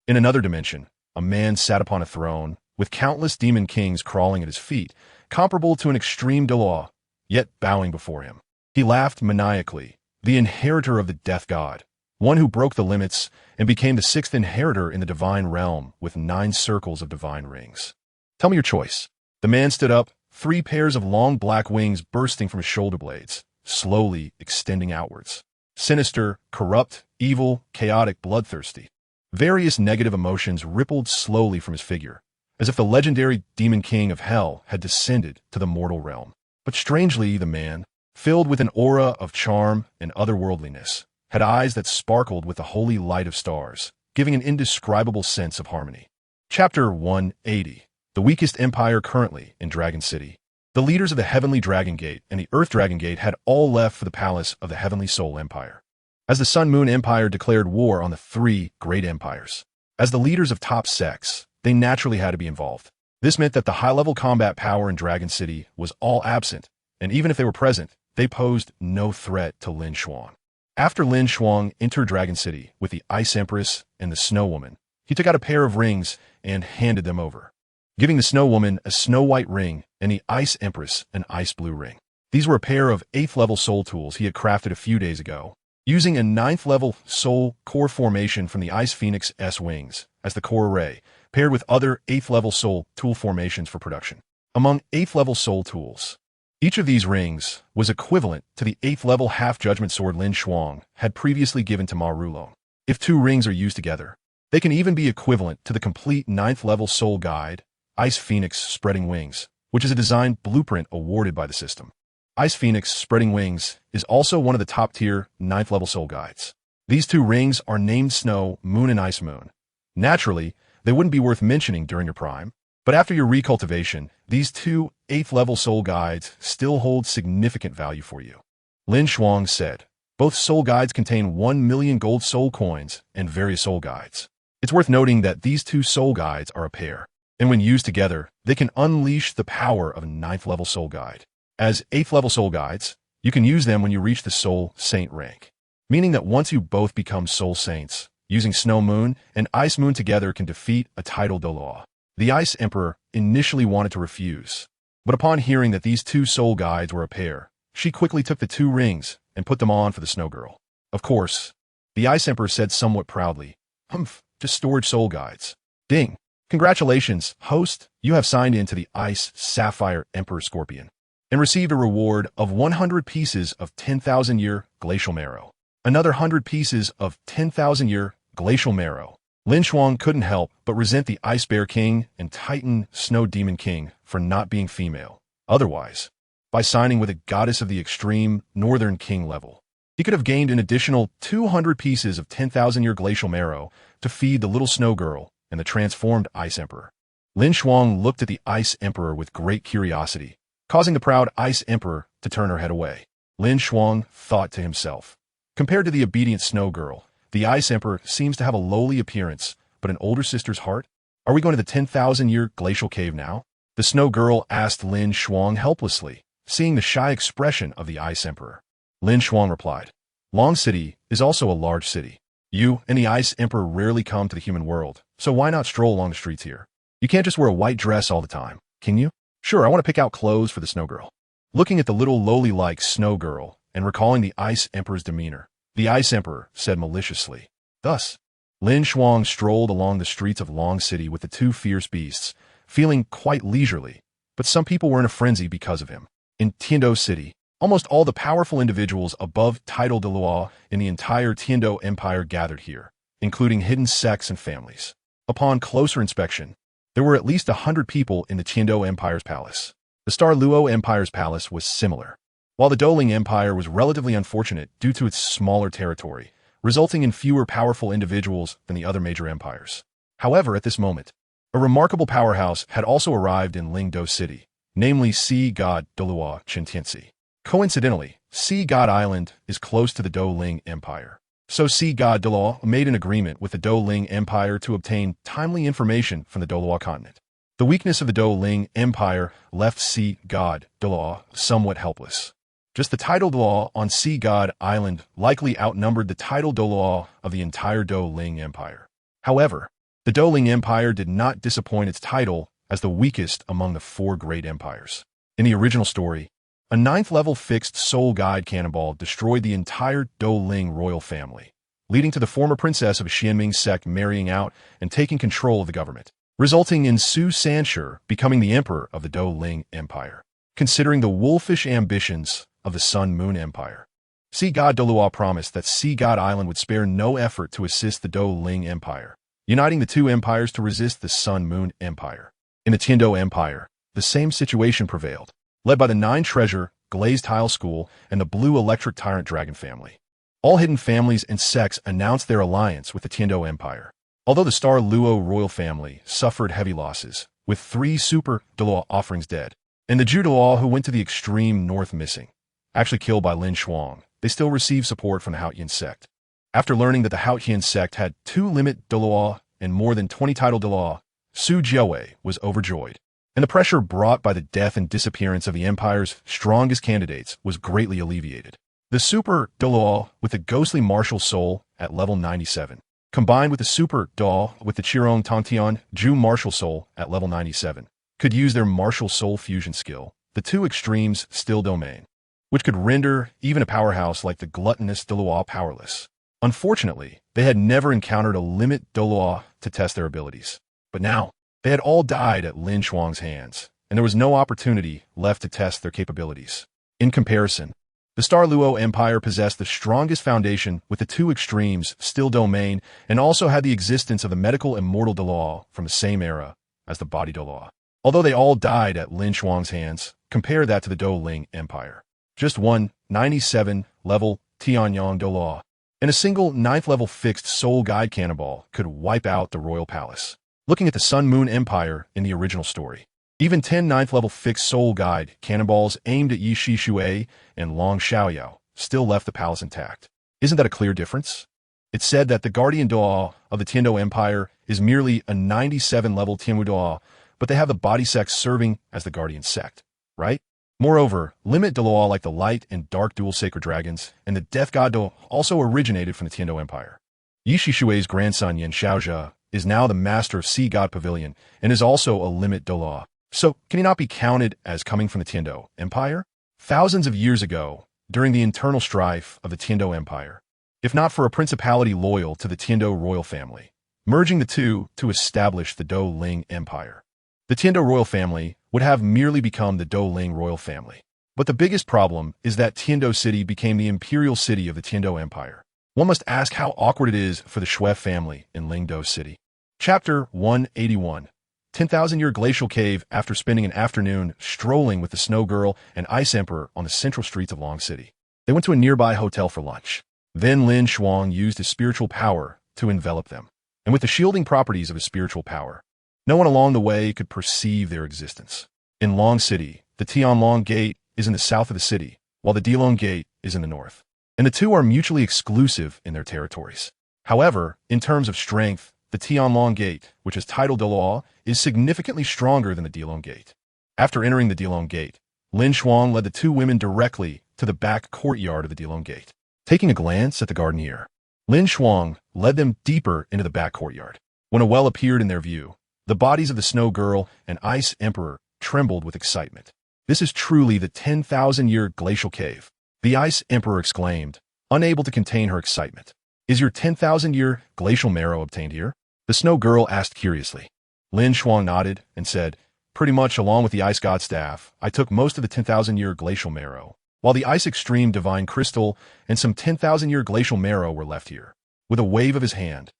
Speaker 1: In another dimension, a man sat upon a throne, with countless demon kings crawling at his feet, comparable to an extreme Douluo, yet bowing before him. He laughed maniacally, the inheritor of the Death God, one who broke the limits and became the 6th inheritor in the divine realm with 9 circles of divine rings. Tell me your choice. The man stood up, 3 pairs of long black wings bursting from his shoulder blades, slowly extending outwards. Sinister, corrupt, evil, chaotic, bloodthirsty. Various negative emotions rippled slowly from his figure, as if the legendary demon king of hell had descended to the mortal realm. But strangely, the man, filled with an aura of charm and otherworldliness, had eyes that sparkled with the holy light of stars, giving an indescribable sense of harmony. Chapter 180. The weakest empire currently in Dragon City. The leaders of the Heavenly Dragon Gate and the Earth Dragon Gate had all left for the palace of the Heavenly Soul Empire, as the Sun Moon Empire declared war on the 3 great empires. As the leaders of top sects, they naturally had to be involved. This meant that the high-level combat power in Dragon City was all absent, and even if they were present, they posed no threat to LinShuang. After LinShuang entered Dragon City with the Ice Empress and the Snow Woman, he took out a pair of rings and handed them over, giving the Snow Woman a snow-white ring and the Ice Empress an ice-blue ring. These were a pair of 8th-level soul tools he had crafted a few days ago, using a 9th-level soul core formation from the Ice Phoenix S wings as the core array, paired with other 8th-level soul tool formations for production. Among 8th-level soul tools, each of these rings was equivalent to the 8th-level half-judgment sword LinShuang had previously given to Ma Rulong. If 2 rings are used together, they can even be equivalent to the complete 9th-level soul guide, Ice Phoenix Spreading Wings, which is a design blueprint awarded by the system. Ice Phoenix Spreading Wings is also one of the top-tier 9th-level soul guides. These 2 rings are named Snow, Moon, and Ice Moon. Naturally, they wouldn't be worth mentioning during your prime, but after your recultivation, these 2 8th-level soul guides still hold significant value for you. LinShuang said, both soul guides contain 1 million gold soul coins and various soul guides. It's worth noting that these 2 soul guides are a pair, and when used together, they can unleash the power of a 9th-level soul guide. As 8th-level soul guides, you can use them when you reach the soul saint rank, meaning that once you both become soul saints, using Snow Moon and Ice Moon together can defeat a title Douluo. The Ice Emperor initially wanted to refuse, but upon hearing that these 2 soul guides were a pair, she quickly took the 2 rings and put them on for the Snow Girl. Of course, the Ice Emperor said somewhat proudly, "Humph, just storage soul guides." Ding. Congratulations, host, you have signed in to the Ice Sapphire Emperor Scorpion and received a reward of 100 pieces of 10,000-year glacial marrow, another 100 pieces of 10,000-year glacial marrow, LinShuang couldn't help but resent the Ice Bear King and Titan Snow Demon King for not being female. Otherwise, by signing with a goddess of the extreme Northern King level, he could have gained an additional 200 pieces of 10,000-year glacial marrow to feed the little snow girl and the transformed Ice Emperor. LinShuang looked at the Ice Emperor with great curiosity, causing the proud Ice Emperor to turn her head away. LinShuang thought to himself, compared to the obedient snow girl, the Ice Emperor seems to have a lowly appearance, but an older sister's heart? Are we going to the 10,000-year glacial cave now? The snow girl asked LinShuang helplessly, seeing the shy expression of the Ice Emperor. LinShuang replied, Long City is also a large city. You and the Ice Emperor rarely come to the human world, so why not stroll along the streets here? You can't just wear a white dress all the time, can you? Sure, I want to pick out clothes for the snow girl. Looking at the little lowly-like snow girl and recalling the Ice Emperor's demeanor, the Ice Emperor said maliciously. Thus, LinShuang strolled along the streets of Long City with the two fierce beasts, feeling quite leisurely, but some people were in a frenzy because of him. In Tiando City, almost all the powerful individuals above title Douluo in the entire Tiando Empire gathered here, including hidden sects and families. Upon closer inspection, there were at least 100 people in the Tiando Empire's palace. The Star Luo Empire's palace was similar, while the Douluo Empire was relatively unfortunate due to its smaller territory, resulting in fewer powerful individuals than the other major empires. However, at this moment, a remarkable powerhouse had also arrived in Lingdo City, namely Sea God Douluo Ding. Coincidentally, Sea God Island is close to the Douluo Empire. So Sea God Douluo made an agreement with the Douluo Empire to obtain timely information from the Douluo Continent. The weakness of the Douluo Empire left Sea God Douluo somewhat helpless. Just the title Douluo on Sea God Island likely outnumbered the title Douluo of the entire Douluo Empire. However, the Douluo Empire did not disappoint its title as the weakest among the four great empires. In the original story, a 9th-level fixed soul guide cannonball destroyed the entire Douluo royal family, leading to the former princess of Xianming sect marrying out and taking control of the government, resulting in Su Sanshur becoming the emperor of the Douluo Empire. Considering the wolfish ambitions of the Sun Moon Empire, Sea God Douluo promised that Sea God Island would spare no effort to assist the Douluo Empire, uniting the two empires to resist the Sun Moon Empire. In the Tiando Empire, the same situation prevailed, led by the 9-treasure, glazed tile school, and the blue electric tyrant dragon family. All hidden families and sects announced their alliance with the Tiando Empire. Although the Star Luo royal family suffered heavy losses, with 3 super Douluo offerings dead, and the Ju Douluo who went to the extreme north missing, actually killed by LinShuang, they still received support from the Haotian sect. After learning that the Haotian sect had 2 limit Douluo and more than 20 title Douluo, Su Jiawei was overjoyed, and the pressure brought by the death and disappearance of the empire's strongest candidates was greatly alleviated. The Super Douluo with the ghostly martial soul at level 97, combined with the Super Douluo with the Qirong Tongtian Ju martial soul at level 97, could use their martial soul fusion skill, the 2 extremes still domain, which could render even a powerhouse like the gluttonous Douluo powerless. Unfortunately, they had never encountered a limit Douluo to test their abilities. But now, they had all died at LinShuang's hands, and there was no opportunity left to test their capabilities. In comparison, the Star Luo Empire possessed the strongest foundation with the 2 extremes still domain and also had the existence of the medical immortal Douluo from the same era as the body Douluo. Although they all died at LinShuang's hands, compare that to the Douluo Empire. Just one 97-level Tianyang Douluo and a single 9th-level fixed soul guide cannonball could wipe out the royal palace. Looking at the Sun Moon Empire in the original story, even 10 9th-level fixed soul guide cannonballs aimed at Ye Xishui and Long Xiaoyao still left the palace intact. Isn't that a clear difference? It's said that the Guardian Douluo of the Tiando Empire is merely a 97-level Tianwu Douluo, but they have the body sect serving as the Guardian sect, right? Moreover, limit Douluo like the Light and Dark Dual Sacred Dragons and the Death God Douluo also originated from the Tiando Empire. Ye Xishui's grandson Yan Xiaozhe is now the master of Sea God Pavilion and is also a limit Douluo. So, can he not be counted as coming from the Tiando Empire? Thousands of years ago, during the internal strife of the Tiando Empire, if not for a principality loyal to the Tiando royal family, merging the two to establish the Douluo Empire, the Tiando royal family would have merely become the Douluo royal family. But the biggest problem is that Tiando City became the imperial city of the Tiando Empire. One must ask how awkward it is for the Shui family in Lingdo City. Chapter 181. 10,000-Year Glacial Cave. After spending an afternoon strolling with the Snow Girl and Ice Emperor on the central streets of Long City, they went to a nearby hotel for lunch. Then LinShuang used his spiritual power to envelop them, and with the shielding properties of his spiritual power, no one along the way could perceive their existence. In Long City, the Tianlong Gate is in the south of the city, while the Deilong Gate is in the north, and the two are mutually exclusive in their territories. However, in terms of strength, the Tianlong Gate, which is titled Douluo, is significantly stronger than the Deilong Gate. After entering the Deilong Gate, LinShuang led the two women directly to the back courtyard of the Deilong Gate. Taking a glance at the gardener, LinShuang led them deeper into the back courtyard. When a well appeared in their view, the bodies of the Snow Girl and Ice Emperor trembled with excitement. This is truly the 10,000-year glacial cave, the Ice Emperor exclaimed, unable to contain her excitement. Is your 10,000-year glacial marrow obtained here? The Snow Girl asked curiously. LinShuang nodded and said, pretty much along with the Ice God staff, I took most of the 10,000-year glacial marrow, while the Ice Extreme Divine Crystal and some 10,000-year glacial marrow were left here. With a wave of his hand,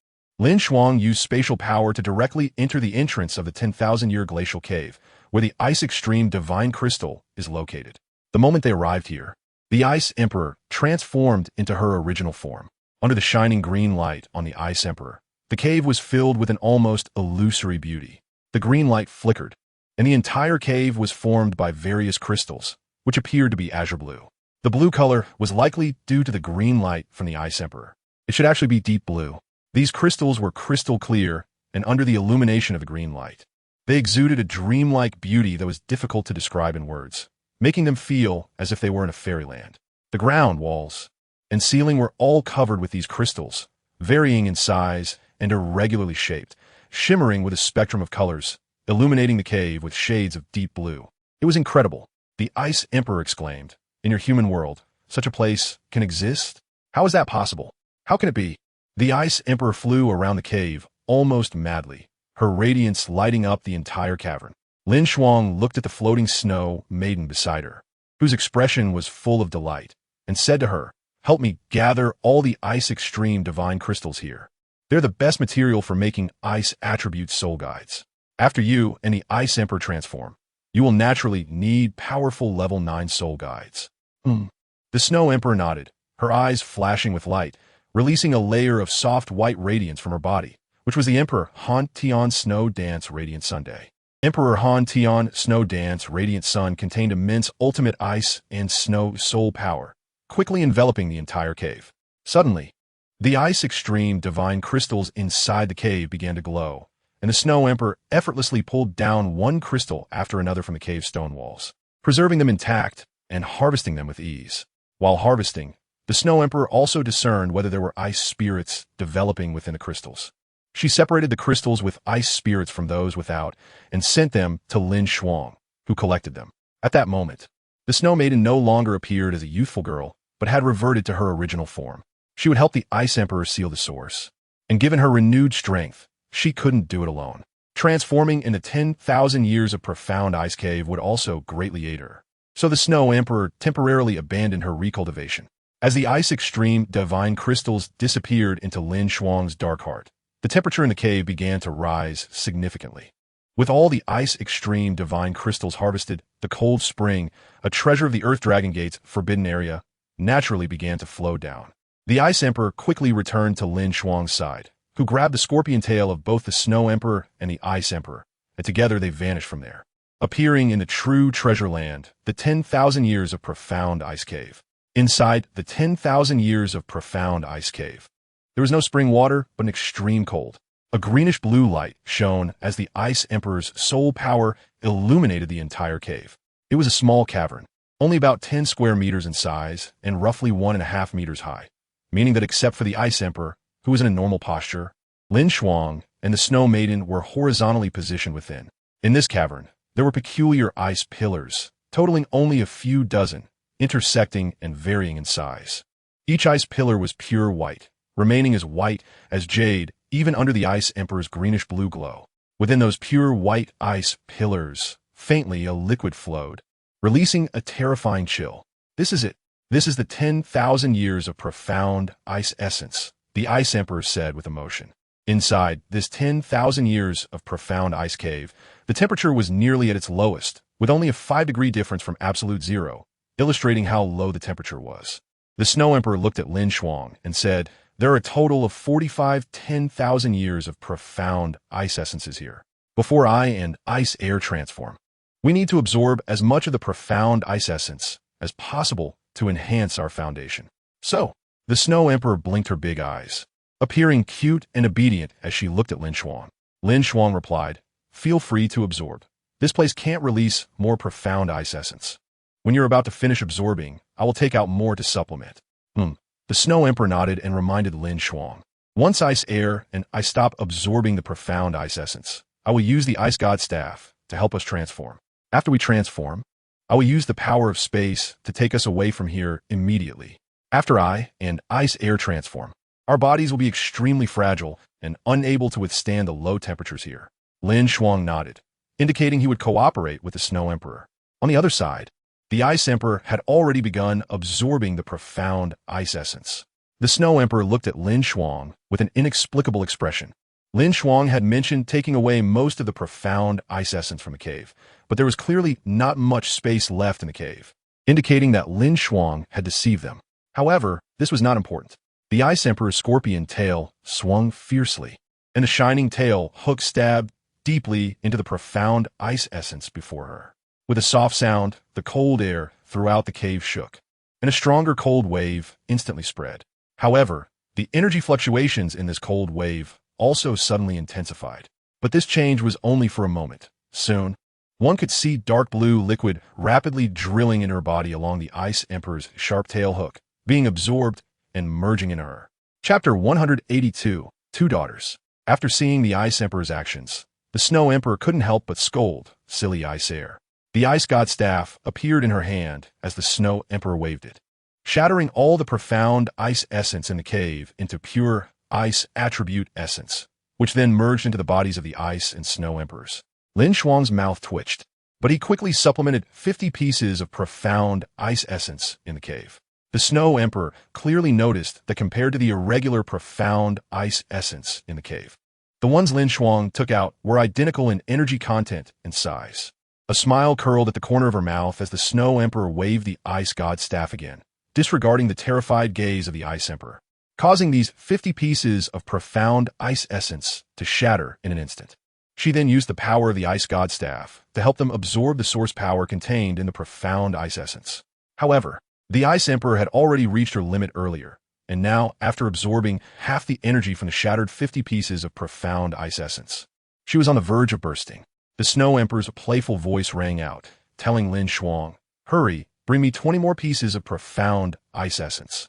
Speaker 1: LinShuang used spatial power to directly enter the entrance of the 10,000-year glacial cave, where the Ice Extreme Divine Crystal is located. The moment they arrived here, the Ice Emperor transformed into her original form. Under the shining green light on the Ice Emperor, the cave was filled with an almost illusory beauty. The green light flickered, and the entire cave was formed by various crystals, which appeared to be azure blue. The blue color was likely due to the green light from the Ice Emperor. It should actually be deep blue. These crystals were crystal clear, and under the illumination of the green light, they exuded a dreamlike beauty that was difficult to describe in words, making them feel as if they were in a fairyland. The ground, walls, and ceiling were all covered with these crystals, varying in size and irregularly shaped, shimmering with a spectrum of colors, illuminating the cave with shades of deep blue. It was incredible. The Ice Emperor exclaimed, in your human world, such a place can exist? How is that possible? How can it be? The Ice Emperor flew around the cave, almost madly, her radiance lighting up the entire cavern. LinShuang looked at the floating snow maiden beside her, whose expression was full of delight, and said to her, help me gather all the Ice Extreme Divine Crystals here. They're the best material for making Ice Attribute Soul Guides. After you and the Ice Emperor transform, you will naturally need powerful level 9 Soul Guides. The Snow Emperor nodded, her eyes flashing with light, releasing a layer of soft white radiance from her body, which was the Emperor Han Tian Snow Dance Radiant Sunday. Emperor Han Tian Snow Dance Radiant Sun contained immense ultimate ice and snow soul power, quickly enveloping the entire cave. Suddenly, the Ice Extreme Divine Crystals inside the cave began to glow, and the Snow Emperor effortlessly pulled down one crystal after another from the cave's stone walls, preserving them intact and harvesting them with ease. While harvesting, the Snow Emperor also discerned whether there were ice spirits developing within the crystals. She separated the crystals with ice spirits from those without and sent them to LinShuang, who collected them. At that moment, the Snow Maiden no longer appeared as a youthful girl, but had reverted to her original form. She would help the Ice Emperor seal the source. And given her renewed strength, she couldn't do it alone. Transforming into 10,000 years of profound ice cave would also greatly aid her. So the Snow Emperor temporarily abandoned her recultivation. As the Ice Extreme Divine Crystals disappeared into LinShuang's dark heart, the temperature in the cave began to rise significantly. With all the Ice Extreme Divine Crystals harvested, the cold spring, a treasure of the Earth Dragon Gate's forbidden area, naturally began to flow down. The Ice Emperor quickly returned to LinShuang's side, who grabbed the scorpion tail of both the Snow Emperor and the Ice Emperor, and together they vanished from there, appearing in the true treasure land, the 10,000 years of profound ice cave. Inside the 10,000 years of profound ice cave, there was no spring water, but an extreme cold. A greenish-blue light shone as the Ice Emperor's soul power illuminated the entire cave. It was a small cavern, only about 10 square meters in size and roughly 1.5 meters high, meaning that except for the Ice Emperor, who was in a normal posture, LinShuang and the Snow Maiden were horizontally positioned within. In this cavern, there were peculiar ice pillars, totaling only a few dozen, intersecting and varying in size. Each ice pillar was pure white, remaining as white as jade even under the Ice Emperor's greenish-blue glow. Within those pure white ice pillars, faintly a liquid flowed, releasing a terrifying chill. This is it. This is the 10,000 years of profound ice essence, the Ice Emperor said with emotion. Inside this 10,000 years of profound ice cave, the temperature was nearly at its lowest, with only a 5-degree difference from absolute zero, illustrating how low the temperature was. The Snow Emperor looked at LinShuang and said, "There are a total of 45 10,000 years of profound ice essences here. Before I and ice air transform, we need to absorb as much of the profound ice essence as possible to enhance our foundation." So, the Snow Emperor blinked her big eyes, appearing cute and obedient as she looked at LinShuang. LinShuang replied, "Feel free to absorb. This place can't release more profound ice essence. When you're about to finish absorbing, I will take out more to supplement." The Snow Emperor nodded and reminded LinShuang, "Once ice air and I stop absorbing the profound ice essence, I will use the Ice God staff to help us transform. After we transform, I will use the power of space to take us away from here immediately. After I and ice air transform, our bodies will be extremely fragile and unable to withstand the low temperatures here." LinShuang nodded, indicating he would cooperate with the Snow Emperor. On the other side, the Ice Emperor had already begun absorbing the profound ice essence. The Snow Emperor looked at LinShuang with an inexplicable expression. LinShuang had mentioned taking away most of the profound ice essence from the cave, but there was clearly not much space left in the cave, indicating that LinShuang had deceived them. However, this was not important. The Ice Emperor's scorpion tail swung fiercely, and the shining tail hook stabbed deeply into the profound ice essence before her. With a soft sound, the cold air throughout the cave shook, and a stronger cold wave instantly spread. However, the energy fluctuations in this cold wave also suddenly intensified. But this change was only for a moment. Soon, one could see dark blue liquid rapidly drilling in her body along the Ice Emperor's sharp tail hook, being absorbed and merging in her. Chapter 182, Two Daughters. After seeing the Ice Emperor's actions, the Snow Emperor couldn't help but scold silly Ice Air. The Ice God staff appeared in her hand as the Snow Emperor waved it, shattering all the profound ice essence in the cave into pure ice attribute essence, which then merged into the bodies of the Ice and Snow Emperors. LinShuang's mouth twitched, but he quickly supplemented 50 pieces of profound ice essence in the cave. The Snow Emperor clearly noticed that compared to the irregular profound ice essence in the cave, the ones LinShuang took out were identical in energy content and size. A smile curled at the corner of her mouth as the Snow Emperor waved the Ice God staff again, disregarding the terrified gaze of the Ice Emperor, causing these 50 pieces of profound ice essence to shatter in an instant. She then used the power of the Ice God staff to help them absorb the source power contained in the profound ice essence. However, the Ice Emperor had already reached her limit earlier, and now, after absorbing half the energy from the shattered 50 pieces of profound ice essence, she was on the verge of bursting. The Snow Emperor's playful voice rang out, telling LinShuang, "Hurry, bring me 20 more pieces of profound ice essence."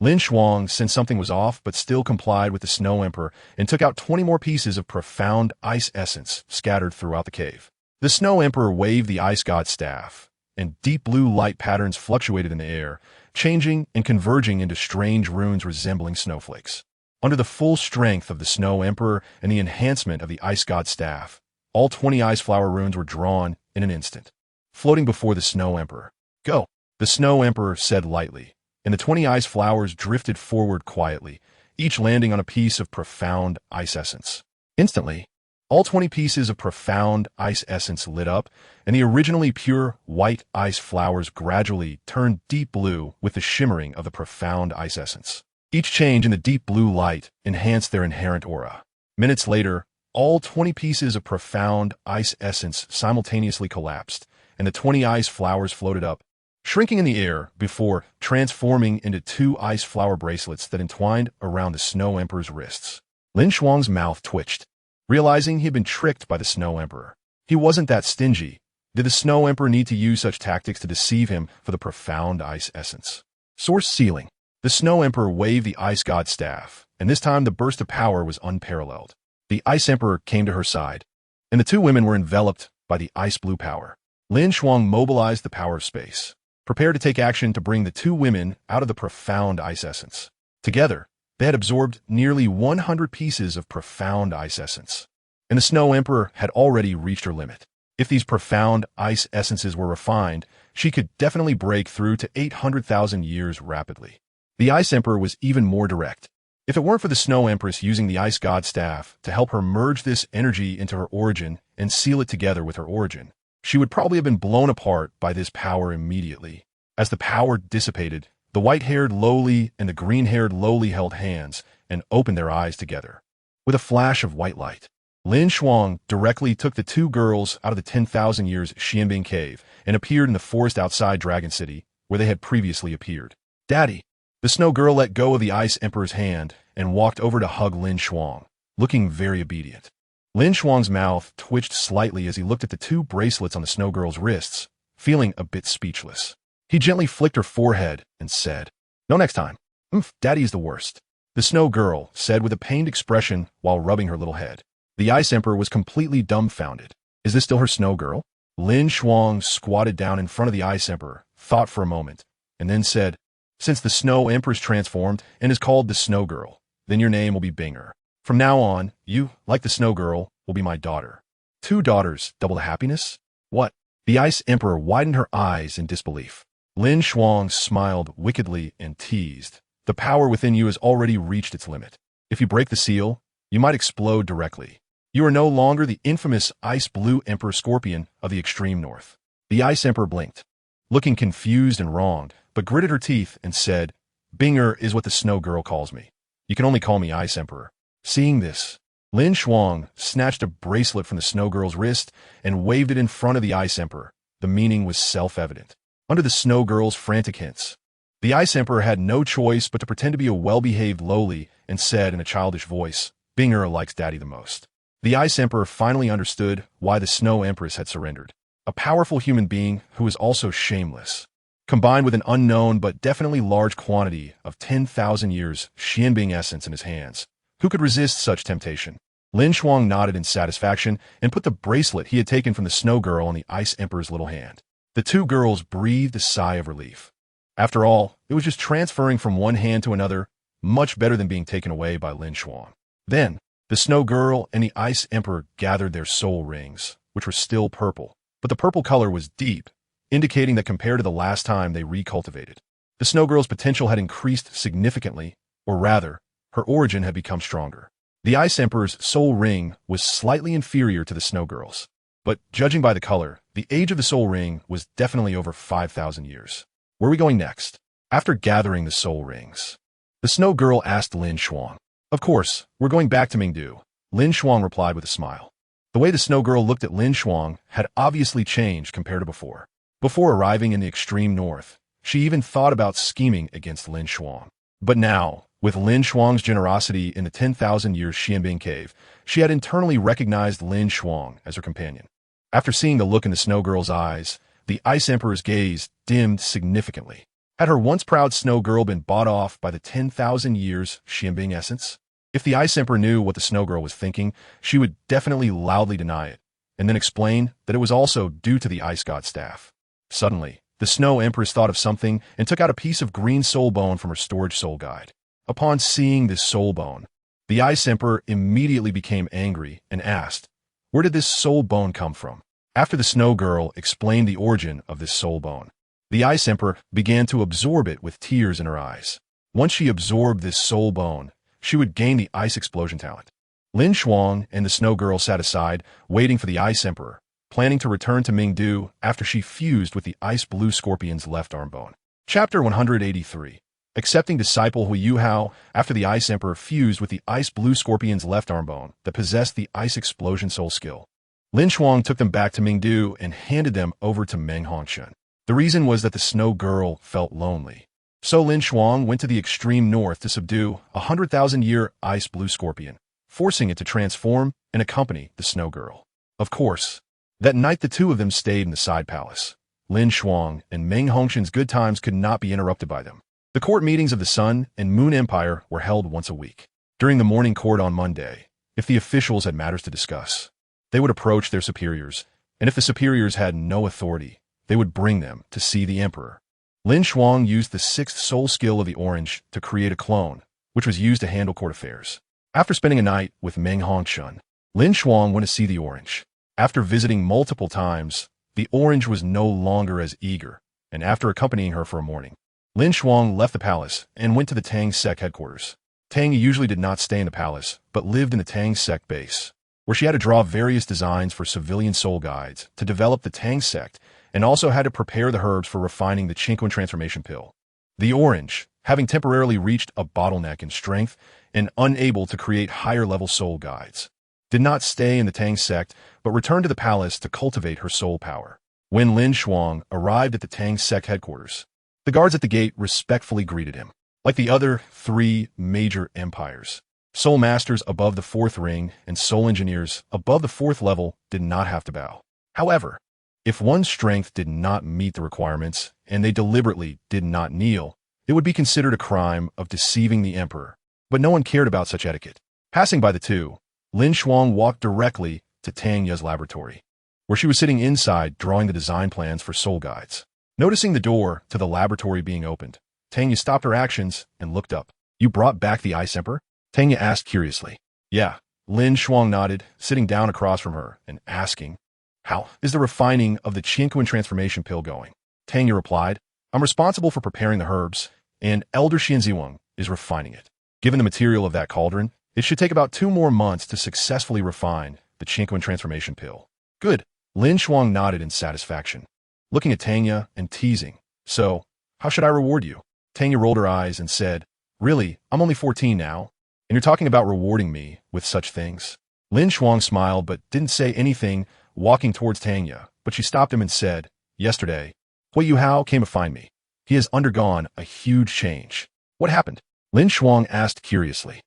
Speaker 1: LinShuang sensed something was off but still complied with the Snow Emperor and took out 20 more pieces of profound ice essence scattered throughout the cave. The Snow Emperor waved the Ice God staff, and deep blue light patterns fluctuated in the air, changing and converging into strange runes resembling snowflakes. Under the full strength of the Snow Emperor and the enhancement of the Ice God staff, all 20 ice flower runes were drawn in an instant, floating before the Snow Emperor. "Go," the Snow Emperor said lightly, and the 20 ice flowers drifted forward quietly, each landing on a piece of profound ice essence. Instantly, all 20 pieces of profound ice essence lit up, and the originally pure white ice flowers gradually turned deep blue with the shimmering of the profound ice essence. Each change in the deep blue light enhanced their inherent aura. Minutes later, all 20 pieces of profound ice essence simultaneously collapsed, and the 20 ice flowers floated up, shrinking in the air before transforming into 2 ice flower bracelets that entwined around the Snow Emperor's wrists. LinShuang's mouth twitched, realizing he had been tricked by the Snow Emperor. He wasn't that stingy. Did the Snow Emperor need to use such tactics to deceive him for the profound ice essence? Source ceiling. The Snow Emperor waved the Ice God staff, and this time the burst of power was unparalleled. The Ice Emperor came to her side, and the two women were enveloped by the ice blue power. LinShuang mobilized the power of space, prepared to take action to bring the two women out of the profound ice essence. Together, they had absorbed nearly 100 pieces of profound ice essence, and the Snow Emperor had already reached her limit. If these profound ice essences were refined, she could definitely break through to 800,000 years rapidly. The Ice Emperor was even more direct. If it weren't for the Snow Empress using the Ice God Staff to help her merge this energy into her origin and seal it together with her origin, she would probably have been blown apart by this power immediately. As the power dissipated, the white-haired lowly and the green-haired lowly held hands and opened their eyes together. With a flash of white light, LinShuang directly took the two girls out of the 10,000 years Xianbing Cave and appeared in the forest outside Dragon City, where they had previously appeared. "Daddy!" The Snow Girl let go of the Ice Emperor's hand and walked over to hug LinShuang, looking very obedient. LinShuang's mouth twitched slightly as he looked at the two bracelets on the Snow Girl's wrists, feeling a bit speechless. He gently flicked her forehead and said, "No next time. Daddy is the worst." The Snow Girl said with a pained expression while rubbing her little head. The Ice Emperor was completely dumbfounded. Is this still her Snow Girl? LinShuang squatted down in front of the Ice Emperor, thought for a moment, and then said, "Since the Snow Empress transformed and is called the Snow Girl, then your name will be Binger. From now on, you, like the Snow Girl, will be my daughter." "Two daughters, double the happiness? What?" The Ice Emperor widened her eyes in disbelief. LinShuang smiled wickedly and teased, "The power within you has already reached its limit. If you break the seal, you might explode directly. You are no longer the infamous Ice Blue Emperor Scorpion of the extreme north." The Ice Emperor blinked, looking confused and wronged, but gritted her teeth and said, "Binger is what the Snow Girl calls me. You can only call me Ice Emperor." Seeing this, LinShuang snatched a bracelet from the Snow Girl's wrist and waved it in front of the Ice Emperor. The meaning was self-evident. Under the Snow Girl's frantic hints, the Ice Emperor had no choice but to pretend to be a well-behaved lowly and said in a childish voice, "Binger likes Daddy the most." The Ice Emperor finally understood why the Snow Empress had surrendered. A powerful human being who was also shameless, combined with an unknown but definitely large quantity of 10,000 years Xianbing essence in his hands. Who could resist such temptation? LinShuang nodded in satisfaction and put the bracelet he had taken from the Snow Girl on the Ice Emperor's little hand. The two girls breathed a sigh of relief. After all, it was just transferring from one hand to another, much better than being taken away by LinShuang. Then, the Snow Girl and the Ice Emperor gathered their soul rings, which were still purple, but the purple color was deep, indicating that compared to the last time they recultivated, the Snow Girl's potential had increased significantly, or rather, her origin had become stronger. The Ice Emperor's soul ring was slightly inferior to the Snow Girl's, but judging by the color, the age of the soul ring was definitely over 5,000 years. Where are we going next? After gathering the soul rings, the Snow Girl asked LinShuang. "Of course, we're going back to Mingdu," LinShuang replied with a smile. The way the Snow Girl looked at LinShuang had obviously changed compared to before. Before arriving in the extreme north, she even thought about scheming against LinShuang. But now, with LinShuang's generosity in the 10,000 years Xianbing Cave, she had internally recognized LinShuang as her companion. After seeing the look in the Snow Girl's eyes, the Ice Emperor's gaze dimmed significantly. Had her once proud Snow Girl been bought off by the 10,000 years Xianbing essence? If the Ice Emperor knew what the Snow Girl was thinking, she would definitely loudly deny it, and then explain that it was also due to the Ice God Staff. Suddenly, the Snow Empress thought of something and took out a piece of green soul bone from her storage soul guide. Upon seeing this soul bone, the Ice Emperor immediately became angry and asked, "Where did this soul bone come from?" After the Snow Girl explained the origin of this soul bone, the Ice Emperor began to absorb it with tears in her eyes. Once she absorbed this soul bone, she would gain the Ice Explosion talent. LinShuang and the Snow Girl sat aside, waiting for the Ice Emperor, planning to return to Mingdu after she fused with the Ice Blue Scorpion's left arm bone. Chapter 183. Accepting disciple Hui Yuhao after the Ice Emperor fused with the Ice Blue Scorpion's left arm bone that possessed the Ice Explosion soul skill. LinShuang took them back to Mingdu and handed them over to Meng Hongshan. The reason was that the Snow Girl felt lonely. So LinShuang went to the extreme north to subdue a 100,000-year Ice Blue Scorpion, forcing it to transform and accompany the Snow Girl. Of course, that night the two of them stayed in the side palace. LinShuang and Meng Hongshan's good times could not be interrupted by them. The court meetings of the Sun and Moon Empire were held once a week. During the morning court on Monday, if the officials had matters to discuss, they would approach their superiors, and if the superiors had no authority, they would bring them to see the emperor. LinShuang used the sixth soul skill of the orange to create a clone, which was used to handle court affairs. After spending a night with Meng Hongshan, LinShuang went to see the orange. After visiting multiple times, the orange was no longer as eager, and after accompanying her for a morning, LinShuang left the palace and went to the Tang sect headquarters. Tang usually did not stay in the palace, but lived in the Tang sect base, where she had to draw various designs for civilian soul guides to develop the Tang sect, and also had to prepare the herbs for refining the Qingquan transformation pill. The orange, having temporarily reached a bottleneck in strength and unable to create higher-level soul guides, did not stay in the Tang sect, but returned to the palace to cultivate her soul power. When LinShuang arrived at the Tang sect headquarters, the guards at the gate respectfully greeted him. Like the other three major empires, soul masters above the 4th ring and soul engineers above the 4th level did not have to bow. However, if one's strength did not meet the requirements and they deliberately did not kneel, it would be considered a crime of deceiving the emperor, but no one cared about such etiquette. Passing by the two, LinShuang walked directly to Tang Ye's laboratory, where she was sitting inside drawing the design plans for soul guides. Noticing the door to the laboratory being opened, Tang Ye stopped her actions and looked up. "You brought back the Ice Emperor?" Tang Ye asked curiously. "Yeah." LinShuang nodded, sitting down across from her and asking, "How is the refining of the Qingquan transformation pill going?" Tang Ye replied, "I'm responsible for preparing the herbs, and Elder Xianziwang is refining it. Given the material of that cauldron, it should take about 2 more months to successfully refine the Qingquan transformation pill." "Good." LinShuang nodded in satisfaction, looking at Tang Ye and teasing, "So, how should I reward you?" Tang Ye rolled her eyes and said, "Really, I'm only 14 now, and you're talking about rewarding me with such things?" LinShuang smiled but didn't say anything, walking towards Tang Ye, but she stopped him and said, "Yesterday, DaiYueheng came to find me. He has undergone a huge change." "What happened?" LinShuang asked curiously.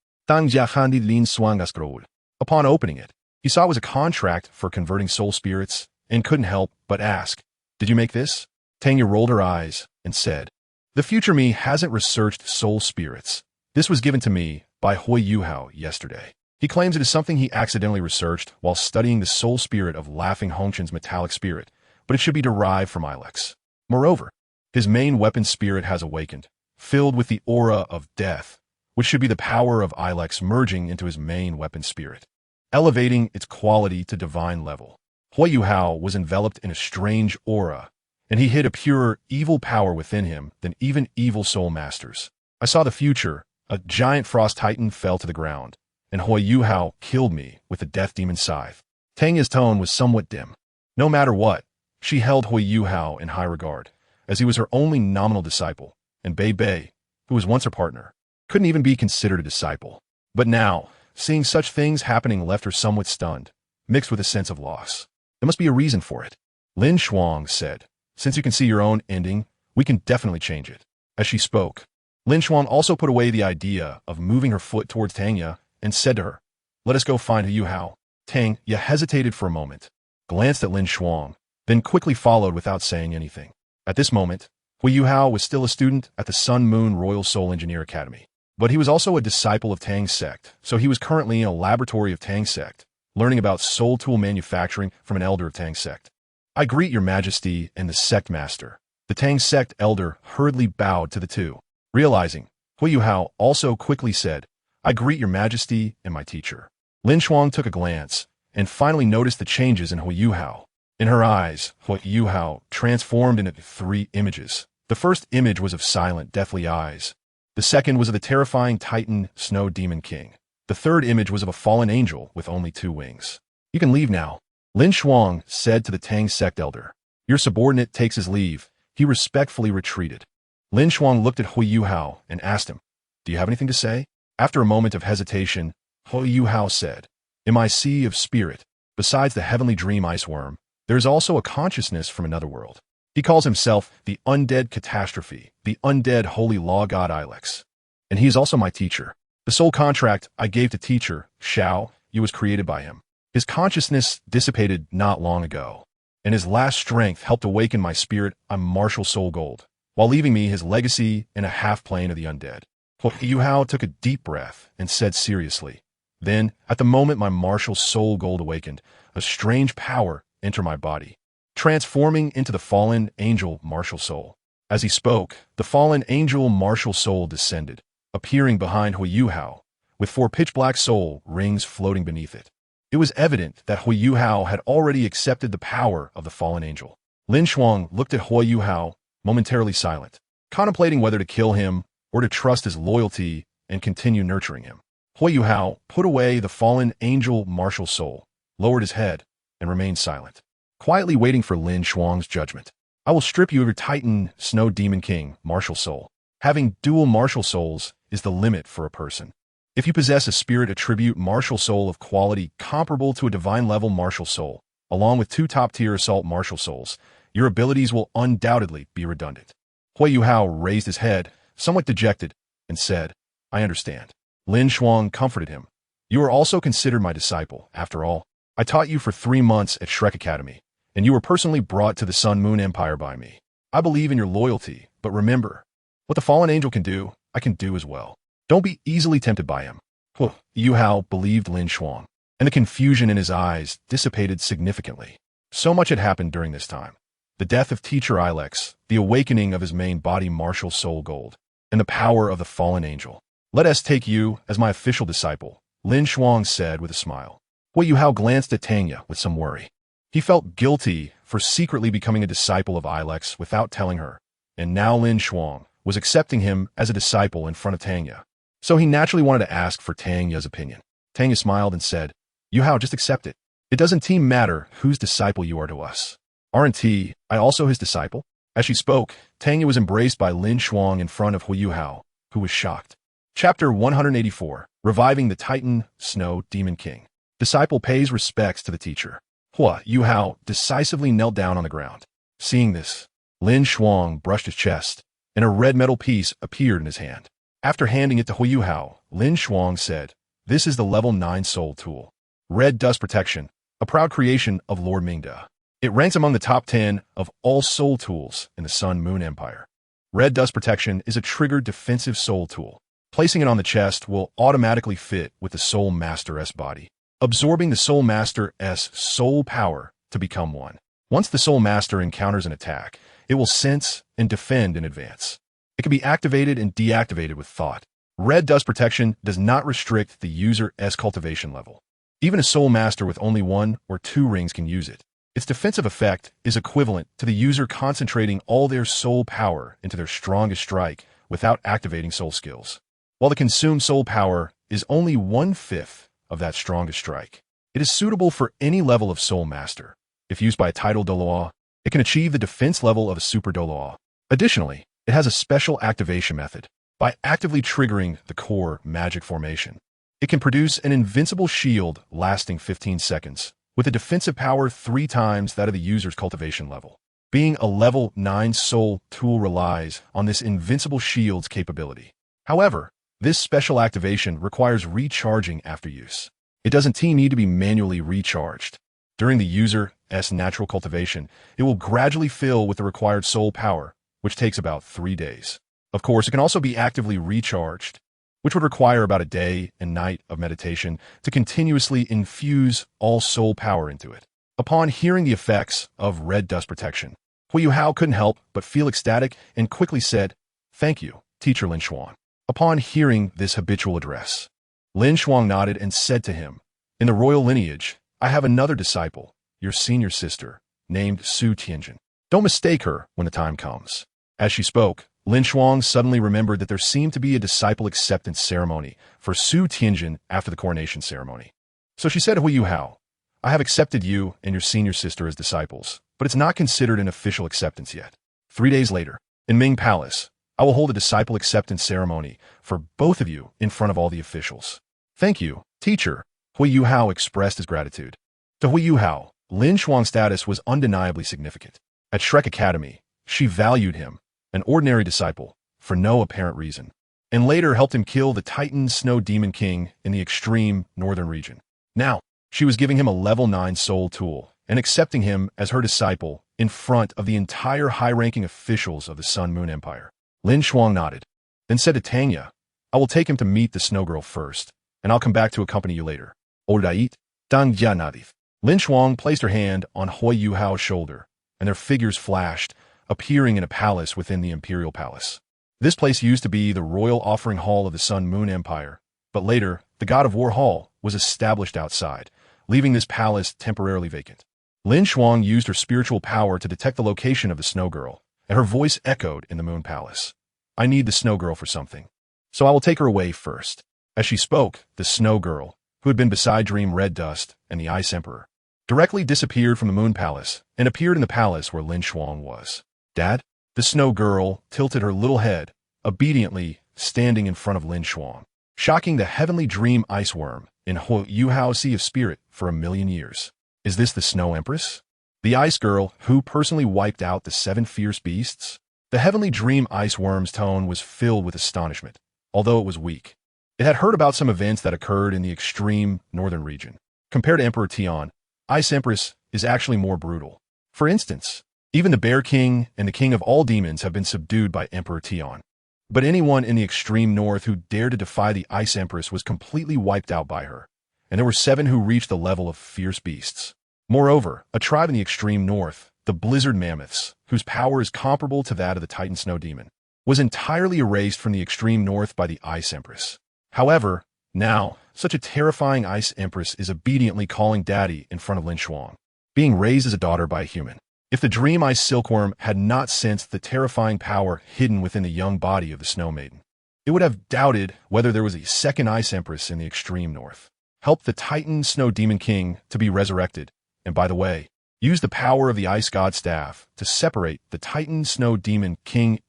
Speaker 1: Upon opening it, he saw it was a contract for converting soul spirits and couldn't help but ask, "Did you make this?" Tang Ye rolled her eyes and said, "The future me hasn't researched soul spirits. This was given to me by DaiYueheng yesterday. He claims it is something he accidentally researched while studying the soul spirit of Laughing Hongchen's metallic spirit, but it should be derived from Ilex. Moreover, his main weapon spirit has awakened, filled with the aura of death, which should be the power of Ilex merging into his main weapon spirit, elevating its quality to divine level. DaiYueheng was enveloped in a strange aura, and he hid a purer evil power within him than even evil soul masters. I saw the future. A giant frost titan fell to the ground, and DaiYueheng killed me with the death demon scythe." Tang Ye's tone was somewhat dim. No matter what, she held DaiYueheng in high regard, as he was her only nominal disciple, and Bei, who was once her partner, couldn't even be considered a disciple. But now, seeing such things happening left her somewhat stunned, mixed with a sense of loss. There must be a reason for it. LinShuang said, "Since you can see your own ending, we can definitely change it." As she spoke, LinShuang also put away the idea of moving her foot towards Tang Ye and said to her, "Let us go find DaiYueheng." Tang Ye hesitated for a moment, glanced at LinShuang, then quickly followed without saying anything. At this moment, DaiYueheng was still a student at the Sun Moon Royal Soul Engineer Academy, but he was also a disciple of Tang's sect, so he was currently in a laboratory of Tang's sect, learning about soul tool manufacturing from an elder of Tang's sect. "I greet your majesty and the sect master." The Tang sect elder hurriedly bowed to the two. Realizing, DaiYueheng also quickly said, "I greet your majesty and my teacher." LinShuang took a glance and finally noticed the changes in DaiYueheng. In her eyes, DaiYueheng transformed into 3 images. The first image was of silent, deathly eyes. The second was of the terrifying Titan Snow Demon King. The third image was of a fallen angel with only 2 wings. "You can leave now," LinShuang said to the Tang sect elder. "Your subordinate takes his leave." He respectfully retreated. LinShuang looked at DaiYueheng and asked him, "Do you have anything to say?" After a moment of hesitation, DaiYueheng said, "In my sea of spirit, besides the heavenly dream ice worm, there is also a consciousness from another world. He calls himself the undead catastrophe, the undead holy law god Ilex. And he is also my teacher. The soul contract I gave to teacher, Shao, Yu was created by him. His consciousness dissipated not long ago, and his last strength helped awaken my spirit on martial soul gold, while leaving me his legacy in a half-plane of the undead." DaiYueheng took a deep breath and said seriously, "Then, at the moment my martial soul gold awakened, a strange power entered my body, transforming into the fallen angel martial soul." As he spoke, the fallen angel martial soul descended, appearing behind DaiYueheng, with 4 pitch-black soul rings floating beneath it. It was evident that DaiYueheng had already accepted the power of the fallen angel. LinShuang looked at DaiYueheng, momentarily silent, contemplating whether to kill him or to trust his loyalty and continue nurturing him. DaiYueheng put away the fallen angel martial soul, lowered his head, and remained silent, quietly waiting for LinShuang's judgment. I will strip you of your Titan, Snow Demon King, martial soul. Having dual martial souls is the limit for a person. If you possess a spirit attribute martial soul of quality comparable to a divine-level martial soul, along with 2 top-tier assault martial souls, your abilities will undoubtedly be redundant. DaiYueheng raised his head, somewhat dejected, and said, I understand. LinShuang comforted him. You are also considered my disciple, after all. I taught you for 3 months at Shrek Academy, and you were personally brought to the Sun Moon Empire by me. I believe in your loyalty, but remember, what the fallen angel can do, I can do as well. Don't be easily tempted by him. DaiYueheng believed LinShuang, and the confusion in his eyes dissipated significantly. So much had happened during this time. The death of teacher Ilex, the awakening of his main body martial soul gold, and the power of the fallen angel. Let us take you as my official disciple, LinShuang said with a smile. DaiYueheng glanced at Tanya with some worry. He felt guilty for secretly becoming a disciple of Ilex without telling her, and now LinShuang was accepting him as a disciple in front of Tanya. So he naturally wanted to ask for Tanya's opinion. Tanya smiled and said, DaiYueheng, just accept it. It doesn't matter whose disciple you are to us. Aren't I also his disciple? As she spoke, Tanya was embraced by LinShuang in front of DaiYueheng, who was shocked. Chapter 184, Reviving the Titan, Snow Demon King. Disciple pays respects to the teacher. DaiYueheng decisively knelt down on the ground. Seeing this, LinShuang brushed his chest, and a red metal piece appeared in his hand. After handing it to DaiYueheng, LinShuang said, This is the level 9 soul tool. Red Dust Protection, a proud creation of Lord Mingda. It ranks among the top 10 of all soul tools in the Sun Moon Empire. Red Dust Protection is a triggered defensive soul tool. Placing it on the chest will automatically fit with the Soul Master's body, absorbing the Soul Master's soul power to become one. Once the Soul Master encounters an attack, it will sense and defend in advance. It can be activated and deactivated with thought. Red Dust Protection does not restrict the user's cultivation level. Even a Soul Master with only 1 or 2 rings can use it. Its defensive effect is equivalent to the user concentrating all their soul power into their strongest strike without activating soul skills. While the consumed soul power is only 1/5 of that strongest strike, it is suitable for any level of Soul Master. If used by a title Douluo, it can achieve the defense level of a Super Douluo. Additionally, it has a special activation method. By actively triggering the core magic formation, it can produce an invincible shield lasting 15 seconds, with a defensive power 3 times that of the user's cultivation level. Being a level 9 soul tool relies on this invincible shield's capability. However, this special activation requires recharging after use. It doesn't need to be manually recharged. During the user's natural cultivation, it will gradually fill with the required soul power, which takes about 3 days. Of course, it can also be actively recharged, which would require about a day and night of meditation to continuously infuse all soul power into it. Upon hearing the effects of Red Dust Protection, DaiYueheng couldn't help but feel ecstatic and quickly said, Thank you, Teacher LinShuang. Upon hearing this habitual address, LinShuang nodded and said to him, In the royal lineage, I have another disciple, your senior sister, named Su Tianjin. Don't mistake her when the time comes. As she spoke, LinShuang suddenly remembered that there seemed to be a disciple acceptance ceremony for Su Tianjin after the coronation ceremony. So she said to DaiYueheng, I have accepted you and your senior sister as disciples, but it's not considered an official acceptance yet. 3 days later, in Ming Palace, I will hold a disciple acceptance ceremony for both of you in front of all the officials. Thank you, teacher. DaiYueheng expressed his gratitude. To DaiYueheng, LinShuang's status was undeniably significant. At Shrek Academy, she valued him, an ordinary disciple, for no apparent reason, and later helped him kill the Titan Snow Demon King in the extreme northern region. Now, she was giving him a level 9 soul tool and accepting him as her disciple in front of the entire high-ranking officials of the Sun Moon Empire. LinShuang nodded, then said to Tanya, I will take him to meet the Snow Girl first, and I'll come back to accompany you later. Odait, Dang Nadif. LinShuang placed her hand on DaiYueheng's shoulder, and their figures flashed, appearing in a palace within the Imperial Palace. This place used to be the Royal Offering Hall of the Sun Moon Empire, but later, the God of War Hall was established outside, leaving this palace temporarily vacant. LinShuang used her spiritual power to detect the location of the Snow Girl, and her voice echoed in the Moon Palace. I need the Snow Girl for something, so I will take her away first. As she spoke, the Snow Girl, who had been beside Dream Red Dust and the Ice Emperor, directly disappeared from the Moon Palace and appeared in the palace where LinShuang was. Dad? The Snow Girl tilted her little head, obediently standing in front of LinShuang, shocking the heavenly dream ice worm in DaiYueheng's Sea of Spirit for 1,000,000 years. Is this the Snow Empress? The Ice Girl, who personally wiped out the 7 fierce beasts? The heavenly dream ice worm's tone was filled with astonishment, although it was weak. It had heard about some events that occurred in the extreme northern region. Compared to Emperor Tian, Ice Empress is actually more brutal. For instance, even the Bear King and the King of all demons have been subdued by Emperor Tian. But anyone in the extreme north who dared to defy the Ice Empress was completely wiped out by her, and there were 7 who reached the level of fierce beasts. Moreover, a tribe in the extreme north, the Blizzard Mammoths, whose power is comparable to that of the Titan Snow Demon, was entirely erased from the extreme north by the Ice Empress. However, now, such a terrifying Ice Empress is obediently calling Daddy in front of LinShuang, being raised as a daughter by a human. If the Dream Ice Silkworm had not sensed the terrifying power hidden within the young body of the Snow Maiden, it would have doubted whether there was a second Ice Empress in the extreme north. Help the Titan Snow Demon King to be resurrected, and by the way, use the power of the Ice God Staff to separate the Titan Snow Demon King's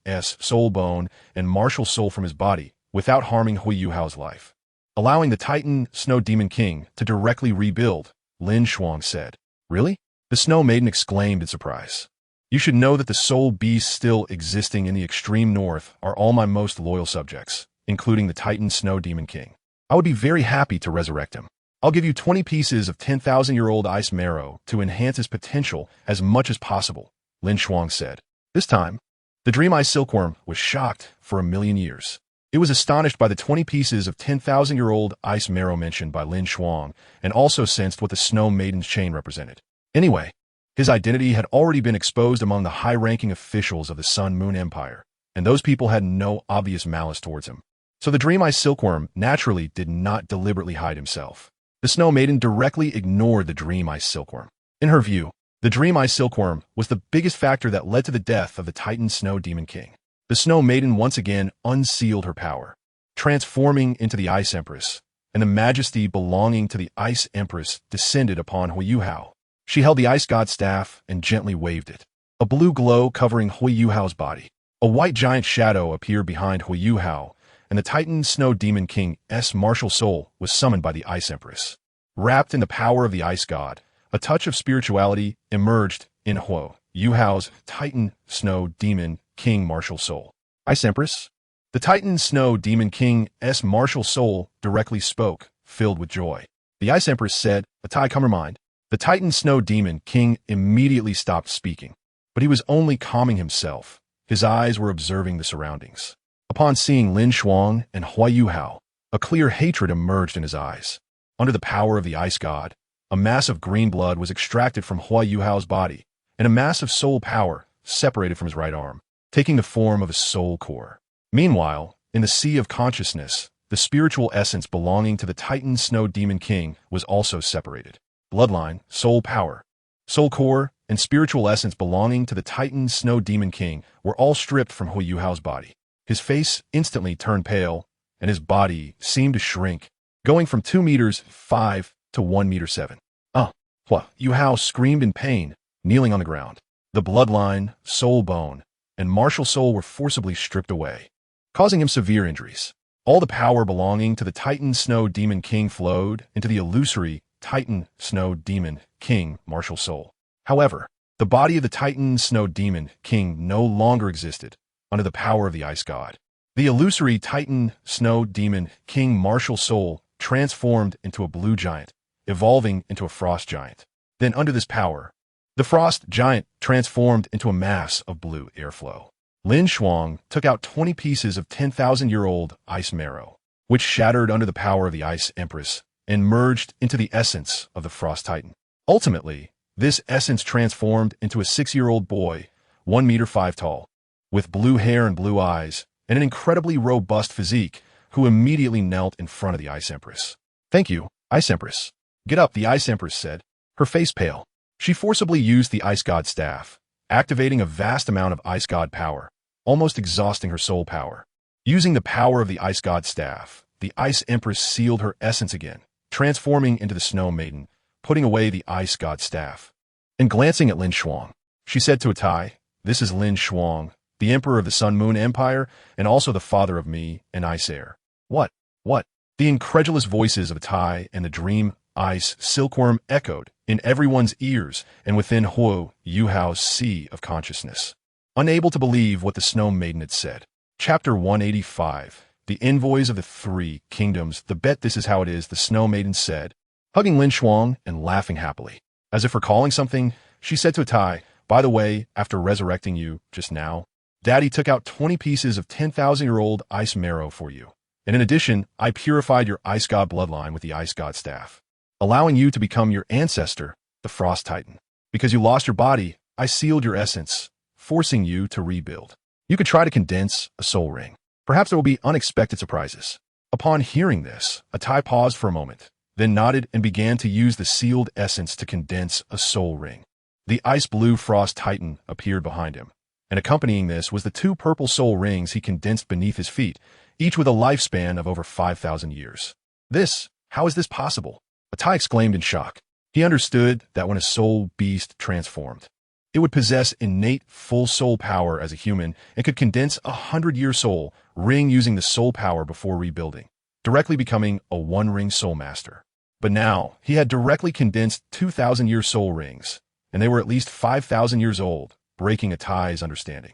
Speaker 1: soul bone and martial soul from his body without harming DaiYueheng's life, allowing the Titan Snow Demon King to directly rebuild, LinShuang said. Really? The Snow Maiden exclaimed in surprise. You should know that the soul beasts still existing in the extreme north are all my most loyal subjects, including the Titan Snow Demon King. I would be very happy to resurrect him. I'll give you 20 pieces of 10,000-year-old ice marrow to enhance his potential as much as possible, LinShuang said. This time, the Dream Ice Silkworm was shocked for 1,000,000 years. It was astonished by the 20 pieces of 10,000-year-old ice marrow mentioned by LinShuang and also sensed what the Snow Maiden's chain represented. Anyway, his identity had already been exposed among the high-ranking officials of the Sun Moon Empire, and those people had no obvious malice towards him. So the Dream Ice Silkworm naturally did not deliberately hide himself. The Snow Maiden directly ignored the Dream Ice Silkworm. In her view, the Dream Ice Silkworm was the biggest factor that led to the death of the Titan Snow Demon King. The Snow Maiden once again unsealed her power, transforming into the Ice Empress, and the majesty belonging to the Ice Empress descended upon DaiYueheng. She held the Ice God Staff and gently waved it. A blue glow covering DaiYueheng's body. A white giant shadow appeared behind DaiYueheng, and the Titan Snow Demon King's martial soul was summoned by the Ice Empress. Wrapped in the power of the Ice God, a touch of spirituality emerged in DaiYueheng's Titan Snow Demon King martial soul. Ice Empress? The Titan Snow Demon King's martial soul directly spoke, filled with joy. The Ice Empress said, "Atai, come her mind." The Titan Snow Demon King immediately stopped speaking, but he was only calming himself. His eyes were observing the surroundings. Upon seeing LinShuang and DaiYueheng, a clear hatred emerged in his eyes. Under the power of the Ice God, a mass of green blood was extracted from DaiYueheng's body, and a mass of soul power separated from his right arm, taking the form of a soul core. Meanwhile, in the sea of consciousness, the spiritual essence belonging to the Titan Snow Demon King was also separated. Bloodline, soul power, soul core, and spiritual essence belonging to the Titan Snow Demon King were all stripped from DaiYueheng's body. His face instantly turned pale, and his body seemed to shrink, going from 2 meters 5 to 1 meter 7. DaiYueheng screamed in pain, kneeling on the ground. The bloodline, soul bone, and martial soul were forcibly stripped away, causing him severe injuries. All the power belonging to the Titan Snow Demon King flowed into the illusory Titan Snow Demon King martial soul. However, the body of the Titan Snow Demon King no longer existed under the power of the Ice God. The illusory Titan Snow Demon King martial soul transformed into a blue giant, evolving into a frost giant. Then under this power, the frost giant transformed into a mass of blue airflow. LinShuang took out 20 pieces of 10,000-year-old ice marrow, which shattered under the power of the Ice Empress and merged into the essence of the Frost Titan. Ultimately, this essence transformed into a 6-year-old boy, 1 meter 5 tall, with blue hair and blue eyes, and an incredibly robust physique, who immediately knelt in front of the Ice Empress. "Thank you, Ice Empress." "Get up," the Ice Empress said, her face pale. She forcibly used the Ice God Staff, activating a vast amount of ice god power, almost exhausting her soul power. Using the power of the ice god staff, the ice empress sealed her essence again, transforming into the snow maiden, putting away the ice god staff. And glancing at LinShuang, she said to Atai, "This is LinShuang, the emperor of the Sun Moon Empire, and also the father of me and Ice Air." What? What? The incredulous voices of Atai and the dream ice silkworm echoed in everyone's ears and within Huo Yuhao's sea of consciousness. Unable to believe what the snow maiden had said. Chapter 185. The Envoys of the Three Kingdoms. The bet this is how it is, the snow maiden said, hugging LinShuang and laughing happily. As if recalling something, she said to Atai, "By the way, after resurrecting you just now, Daddy took out 20 pieces of 10,000-year-old ice marrow for you. And in addition, I purified your ice god bloodline with the ice god staff, allowing you to become your ancestor, the Frost Titan. Because you lost your body, I sealed your essence, forcing you to rebuild. You could try to condense a soul ring. Perhaps there will be unexpected surprises." Upon hearing this, Atai paused for a moment, then nodded and began to use the sealed essence to condense a soul ring. The ice-blue Frost Titan appeared behind him, and accompanying this was the 2 purple soul rings he condensed beneath his feet, each with a lifespan of over 5,000 years. How is this possible? Atai exclaimed in shock. He understood that when a soul beast transformed, it would possess innate full soul power as a human and could condense a 100-year soul ring using the soul power before rebuilding, directly becoming a one-ring soul master. But now, he had directly condensed 2,000-year soul rings, and they were at least 5,000 years old, breaking Atai's understanding.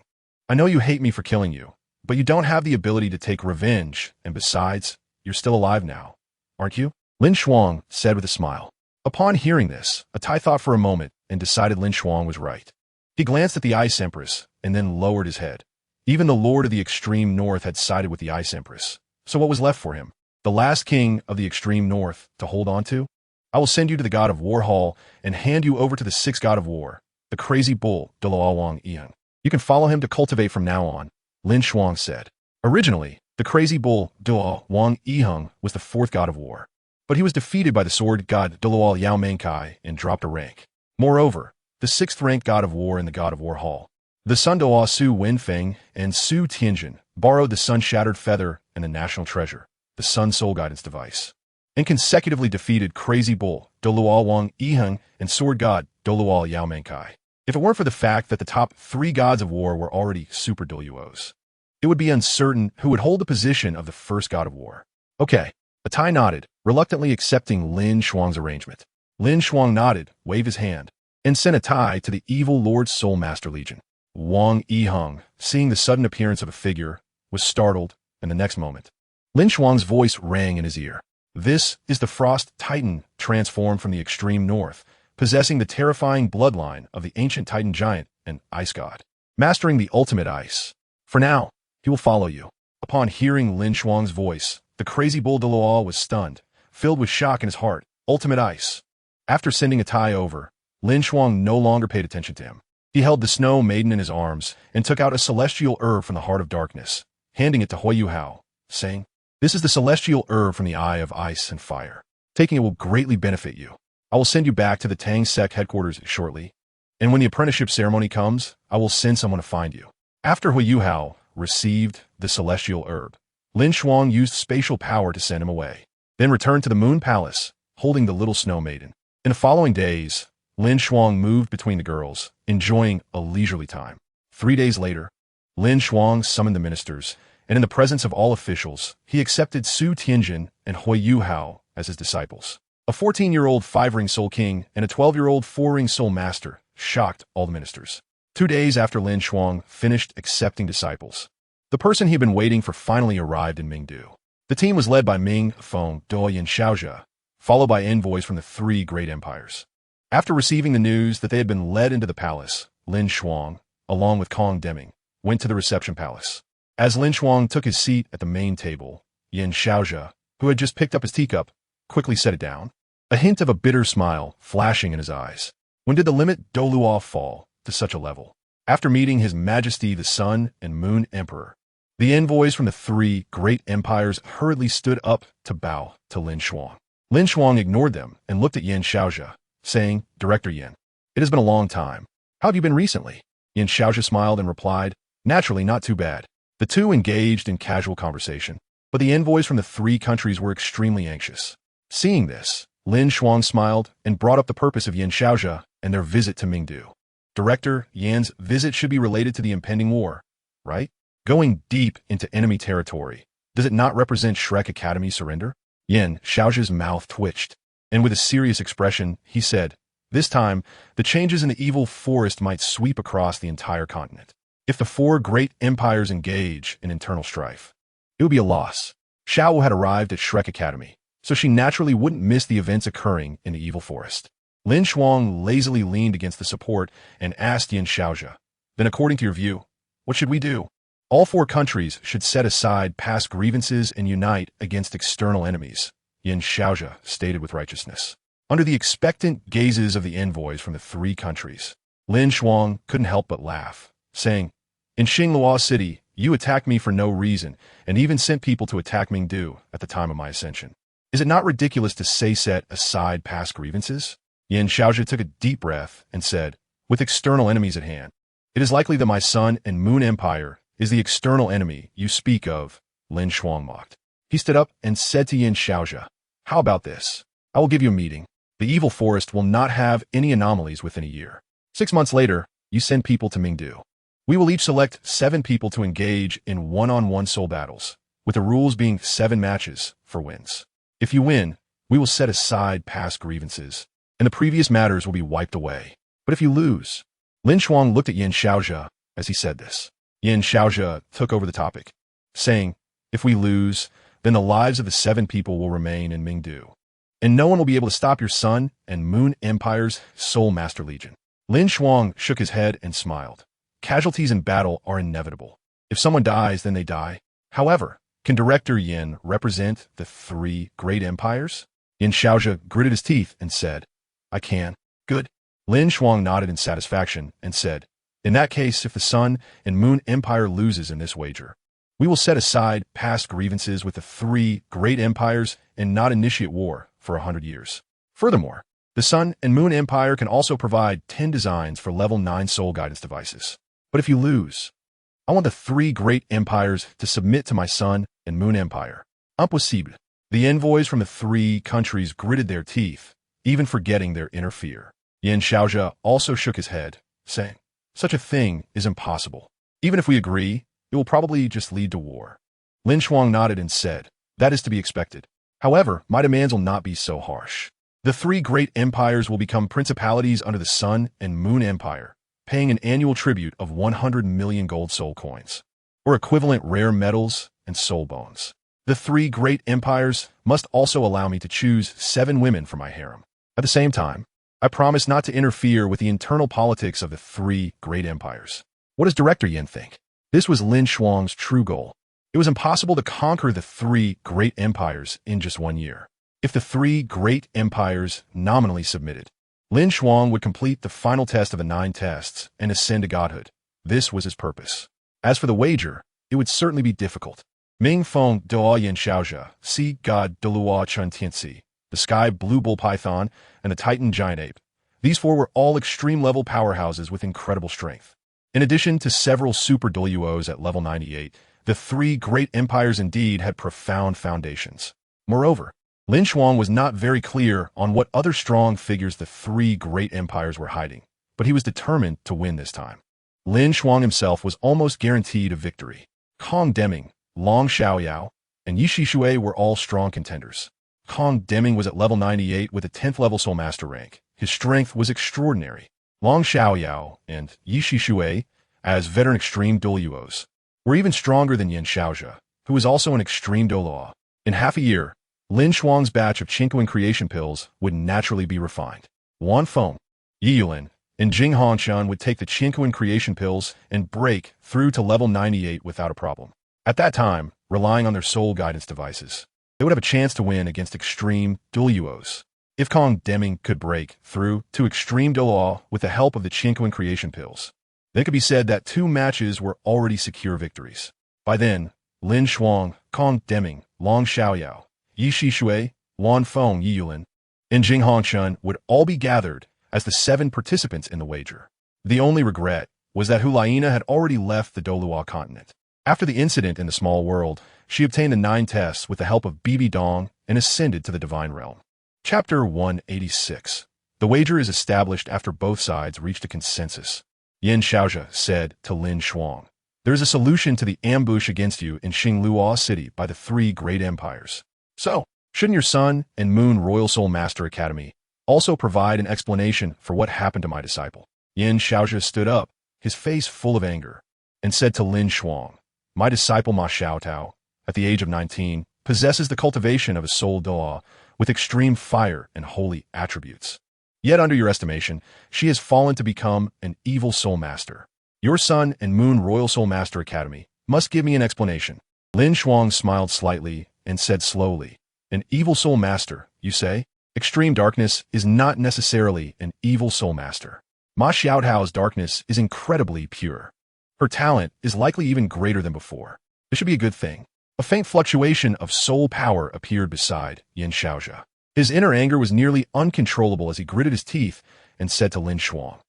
Speaker 1: "I know you hate me for killing you, but you don't have the ability to take revenge, and besides, you're still alive now, aren't you?" LinShuang said with a smile. Upon hearing this, Atai thought for a moment and decided LinShuang was right. He glanced at the Ice Empress and then lowered his head. Even the Lord of the Extreme North had sided with the Ice Empress, so what was left for him? The last king of the Extreme North to hold on to? "I will send you to the God of War Hall and hand you over to the 6th God of War, the crazy bull Douluo Wang Dong. You can follow him to cultivate from now on," LinShuang said. Originally, the crazy bull Douluo Wang Dong was the 4th God of War, but he was defeated by the sword god Douluo Yaomenkai and dropped a rank. Moreover, the 6th-ranked God of War in the God of War Hall, the Sun Douluo Su Wenfeng and Su Tianjin, borrowed the Sun-Shattered Feather and the National Treasure, the Sun Soul Guidance Device, and consecutively defeated Crazy Bull Douluo Wang Dong and Sword God Douluo Yaomenkai. If it weren't for the fact that the top 3 gods of war were already super Douluos, it would be uncertain who would hold the position of the 1st God of War. Okay, Atai nodded, reluctantly accepting LinShuang's arrangement. LinShuang nodded, waved his hand, and sent Atai to the evil Lord Soul Master Legion. Wang Dong, seeing the sudden appearance of a figure, was startled, and the next moment, LinShuang's voice rang in his ear. "This is the Frost Titan transformed from the extreme north, possessing the terrifying bloodline of the ancient Titan giant and ice god, mastering the ultimate ice. For now, he will follow you." Upon hearing LinShuang's voice, the crazy bull Douluo was stunned, filled with shock in his heart. Ultimate ice. After sending Atai over, LinShuang no longer paid attention to him. He held the snow maiden in his arms and took out a celestial herb from the heart of darkness, handing it to Huo Yuhao, saying, "This is the celestial herb from the eye of ice and fire. Taking it will greatly benefit you. I will send you back to the Tang Sec headquarters shortly, and when the apprenticeship ceremony comes, I will send someone to find you." After Huo Yuhao received the celestial herb, LinShuang used spatial power to send him away, then returned to the Moon Palace, holding the little snow maiden. In the following days, LinShuang moved between the girls, enjoying a leisurely time. 3 days later, LinShuang summoned the ministers, and in the presence of all officials, he accepted Su Tianjin and Huo Yuhao as his disciples. A 14-year-old 5-ring soul king and a 12-year-old 4-ring soul master shocked all the ministers. 2 days after LinShuang finished accepting disciples, the person he had been waiting for finally arrived in Mingdu. The team was led by Ming, Feng, Doi, and Xiaozhe, followed by envoys from the 3 great empires. After receiving the news that they had been led into the palace, LinShuang, along with Kong Deming, went to the reception palace. As LinShuang took his seat at the main table, Yin Xiaozhe, who had just picked up his teacup, quickly set it down, a hint of a bitter smile flashing in his eyes. When did the limit Douluo fall to such a level? After meeting His Majesty the Sun and Moon Emperor, the envoys from the 3 great empires hurriedly stood up to bow to LinShuang. LinShuang ignored them and looked at Yin Xiaozhe, saying, "Director Yin, it has been a long time. How have you been recently?" Yin Xiaozhi smiled and replied, naturally not too bad. The two engaged in casual conversation, but the envoys from the three countries were extremely anxious. Seeing this, LinShuang smiled and brought up the purpose of Yin Xiaozhi and their visit to Mingdu. Director, Yan's visit should be related to the impending war, right? Going deep into enemy territory, does it not represent Shrek Academy's surrender? Yin Xiaozhi's mouth twitched, and with a serious expression, he said, this time, the changes in the evil forest might sweep across the entire continent. If the four great empires engage in internal strife, it would be a loss. Xiao had arrived at Shrek Academy, so she naturally wouldn't miss the events occurring in the evil forest. LinShuang lazily leaned against the support and asked Yin Xiaozhi, then according to your view, what should we do? All four countries should set aside past grievances and unite against external enemies, Yin Xiaozhi stated with righteousness. Under the expectant gazes of the envoys from the three countries, LinShuang couldn't help but laugh, saying, in Xinglua City, you attacked me for no reason and even sent people to attack Mingdu at the time of my ascension. Is it not ridiculous to set aside past grievances? Yin Xiaozhi took a deep breath and said, with external enemies at hand, it is likely that my Sun and Moon Empire is the external enemy you speak of, LinShuang mocked. He stood up and said to Yin Xiaozhi, how about this? I will give you a meeting. The evil forest will not have any anomalies within a year. 6 months later, you send people to Mingdu. We will each select 7 people to engage in one-on-one soul battles, with the rules being 7 matches for wins. If you win, we will set aside past grievances, and the previous matters will be wiped away. But if you lose, LinShuang looked at Yin Xiaozhi as he said this. Yin Xiaozhi took over the topic, saying, if we lose, then the lives of the 7 people will remain in Mingdu, and no one will be able to stop your Sun and Moon Empire's Soul Master Legion. LinShuang shook his head and smiled. Casualties in battle are inevitable. If someone dies, then they die. However, can Director Yin represent the 3 great empires? Yin Xiaozhi gritted his teeth and said, I can. Good. LinShuang nodded in satisfaction and said, in that case, if the Sun and Moon Empire loses in this wager, we will set aside past grievances with the 3 great empires and not initiate war for 100 years. Furthermore, the Sun and Moon Empire can also provide 10 designs for level 9 soul guidance devices. But if you lose, I want the 3 great empires to submit to my Sun and Moon Empire. Impossible. The envoys from the 3 countries gritted their teeth, even forgetting their inner fear. Yin Xiaozhi also shook his head, saying, such a thing is impossible. Even if we agree, it will probably just lead to war. LinShuang nodded and said, that is to be expected. However, my demands will not be so harsh. The 3 great empires will become principalities under the Sun and Moon Empire, paying an annual tribute of 100 million gold soul coins, or equivalent rare metals and soul bones. The 3 great empires must also allow me to choose 7 women for my harem. At the same time, I promise not to interfere with the internal politics of the 3 great empires. What does Director Yin think? This was LinShuang's true goal. It was impossible to conquer the 3 great empires in just 1 year. If the 3 great empires nominally submitted, LinShuang would complete the final test of the 9 tests and ascend to godhood. This was his purpose. As for the wager, it would certainly be difficult. Ming Feng Doa Yin Xiaozhi, Sea God Douluo Continent, the Sky Blue Bull Python, and the Titan Giant Ape. These 4 were all extreme-level powerhouses with incredible strength. In addition to several super Douluos at level 98, the 3 great empires indeed had profound foundations. Moreover, LinShuang was not very clear on what other strong figures the 3 great empires were hiding, but he was determined to win this time. LinShuang himself was almost guaranteed a victory. Kong Deming, Long Xiaoyao, and Ye Xishui were all strong contenders. Kong Deming was at level 98 with a 10th level Soul Master rank. His strength was extraordinary. Long Xiaoyao and Ye Xishui, as veteran extreme Douluos, were even stronger than Yin Xiaozhi, who was also an extreme Douluo. In half a year, LinShuang's batch of Qingquan creation pills would naturally be refined. Wan Feng, Yiyulin, and Jing Hongshan would take the Qingquan creation pills and break through to level 98 without a problem. At that time, relying on their soul guidance devices, they would have a chance to win against extreme Douluos. If Kong Deming could break through to extreme Douluo with the help of the Qingquan creation pills, then it could be said that 2 matches were already secure victories. By then, LinShuang, Kong Deming, Long Xiaoyao, Ye Xishui, Wan Feng Yiyulin, and Jing Hongshan would all be gathered as the 7 participants in the wager. The only regret was that Hulaina had already left the Douluo Continent. After the incident in the small world, she obtained the 9 tests with the help of Bibi Dong and ascended to the divine realm. Chapter 186. The wager is established after both sides reached a consensus. LinShuang said to LinShuang, "There is a solution to the ambush against you in Xingluo City by the 3 great empires. So, shouldn't your Sun and Moon Royal Soul Master Academy also provide an explanation for what happened to my disciple?" LinShuang stood up, his face full of anger, and said to LinShuang, "My disciple Ma Xiaotao, at the age of 19, possesses the cultivation of a soul Douluo with extreme fire and holy attributes. Yet under your estimation, she has fallen to become an evil soul master. Your Sun and Moon Royal Soul Master Academy must give me an explanation." LinShuang smiled slightly and said slowly, "An evil soul master, you say? Extreme darkness is not necessarily an evil soul master. Ma Xiaotao's darkness is incredibly pure. Her talent is likely even greater than before. This should be a good thing." A faint fluctuation of soul power appeared beside LinShuang. His inner anger was nearly uncontrollable as he gritted his teeth and said to LinShuang,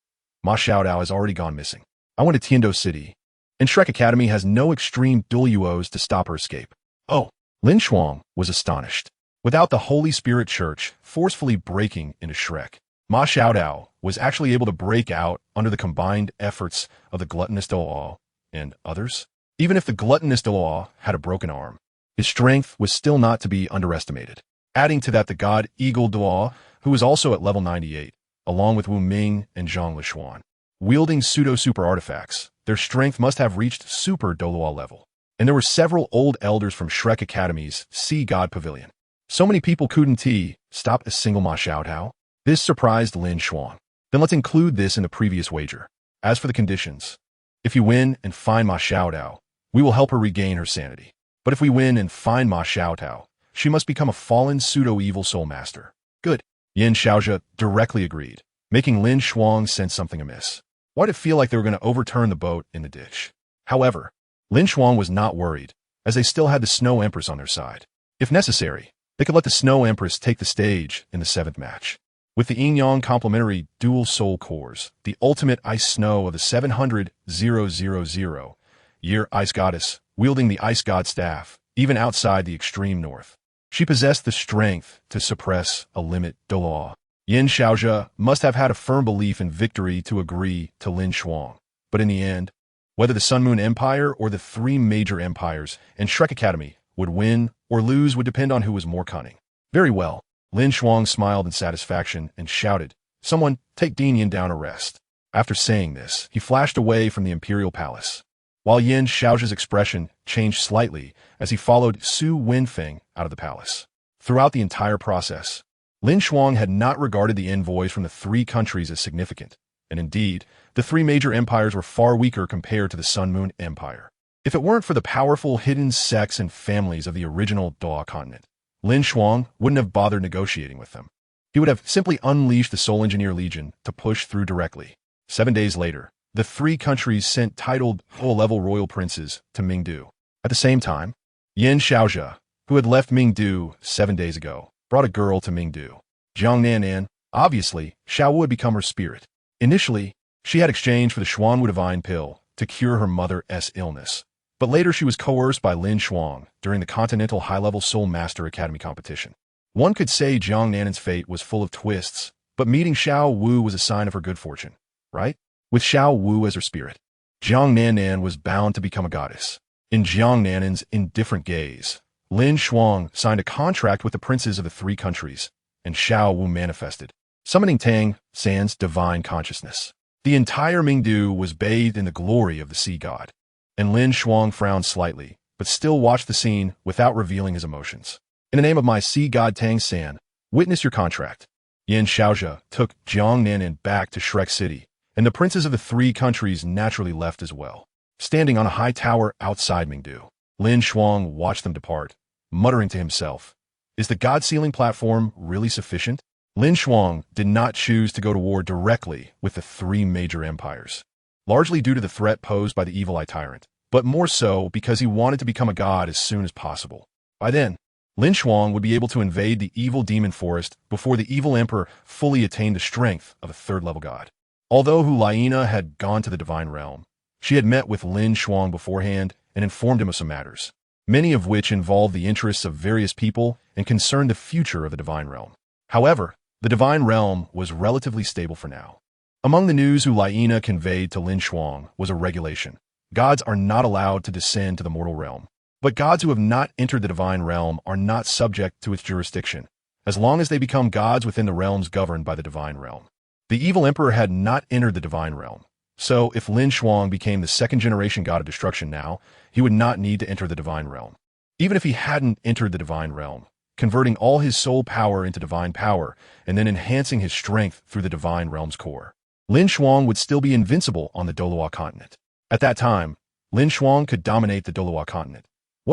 Speaker 1: "Ma Xiaotao has already gone missing. I went to Tiando City, and Shrek Academy has no extreme Douluos to stop her escape." Oh, LinShuang was astonished. Without the Holy Spirit Church forcefully breaking into Shrek, Ma Xiaotao was actually able to break out under the combined efforts of the gluttonous Douluo and others. Even if the gluttonous Douluo had a broken arm, his strength was still not to be underestimated. Adding to that the god Eagle Douluo, who was also at level 98, along with Wu Ming and Zhang Lishuan. Wielding pseudo-super artifacts, their strength must have reached super Douluo level. And there were several old elders from Shrek Academy's Sea God Pavilion. So many people couldn't stop a single Ma Xiaotao? This surprised LinShuang. Then let's include this in the previous wager. As for the conditions, if you win and find Ma Xiaotao, we will help her regain her sanity. But if we win and find Ma Xiaotao, she must become a fallen pseudo-evil soul master. Good. LinShuang directly agreed, making LinShuang sense something amiss. Why did it feel like they were going to overturn the boat in the ditch? However, LinShuang was not worried, as they still had the Snow Empress on their side. If necessary, they could let the Snow Empress take the stage in the 7th match. With the Yin-Yang complementary dual soul cores, the ultimate ice snow of the 700,000 year ice goddess, wielding the ice god staff, even outside the extreme north. She possessed the strength to suppress a limit Douluo. LinShuang must have had a firm belief in victory to agree to LinShuang. But in the end, whether the Sun Moon Empire or the 3 major empires and Shrek Academy would win or lose would depend on who was more cunning. Very well. LinShuang smiled in satisfaction and shouted, "Someone take DaiYueheng down a rest." After saying this, he flashed away from the imperial palace, while LinShuang's expression changed slightly as he followed Su Wenfeng out of the palace. Throughout the entire process, LinShuang had not regarded the envoys from the 3 countries as significant, and indeed, the 3 major empires were far weaker compared to the Sun Moon Empire. If it weren't for the powerful hidden sects and families of the original Douluo Continent, LinShuang wouldn't have bothered negotiating with them. He would have simply unleashed the Soul Engineer Legion to push through directly. 7 days later, the 3 countries sent titled low-level royal princes to Mingdu. At the same time, LinShuang, who had left Mingdu 7 days ago, brought a girl to Mingdu. Jiang Nan'an, obviously, Xiaowu had become her spirit. Initially, she had exchanged for the Xuanwu Divine Pill to cure her mother's illness. But later she was coerced by LinShuang during the Continental High-Level Soul Master Academy competition. One could say Jiang Nan'an's fate was full of twists, but meeting Xiaowu was a sign of her good fortune, right? With Xiaowu as her spirit, Jiang Nan'an was bound to become a goddess. In Jiang Nan'an's indifferent gaze, LinShuang signed a contract with the princes of the 3 countries, and Xiaowu manifested, summoning Tang San's divine consciousness. The entire Mingdu was bathed in the glory of the sea god, and LinShuang frowned slightly, but still watched the scene without revealing his emotions. "In the name of my sea god Tang San, witness your contract." LinShuang took Jiang Nan'an back to Shrek City, and the princes of the 3 countries naturally left as well. Standing on a high tower outside Mingdu, LinShuang watched them depart, muttering to himself, "Is the god sealing platform really sufficient?" LinShuang did not choose to go to war directly with the 3 major empires, largely due to the threat posed by the Evil Eye Tyrant, but more so because he wanted to become a god as soon as possible. By then, LinShuang would be able to invade the evil demon forest before the evil emperor fully attained the strength of a 3rd-level god. Although Hulaina had gone to the Divine Realm, she had met with LinShuang beforehand and informed him of some matters, many of which involved the interests of various people and concerned the future of the Divine Realm. However, the Divine Realm was relatively stable for now. Among the news Hulaina conveyed to LinShuang was a regulation. Gods are not allowed to descend to the mortal realm, but gods who have not entered the Divine Realm are not subject to its jurisdiction, as long as they become gods within the realms governed by the Divine Realm. The evil emperor had not entered the Divine Realm, so if LinShuang became the second-generation god of destruction now, he would not need to enter the Divine Realm. Even if he hadn't entered the Divine Realm, converting all his soul power into divine power and then enhancing his strength through the Divine Realm's core, LinShuang would still be invincible on the Douluo Continent. At that time, LinShuang could dominate the Douluo Continent.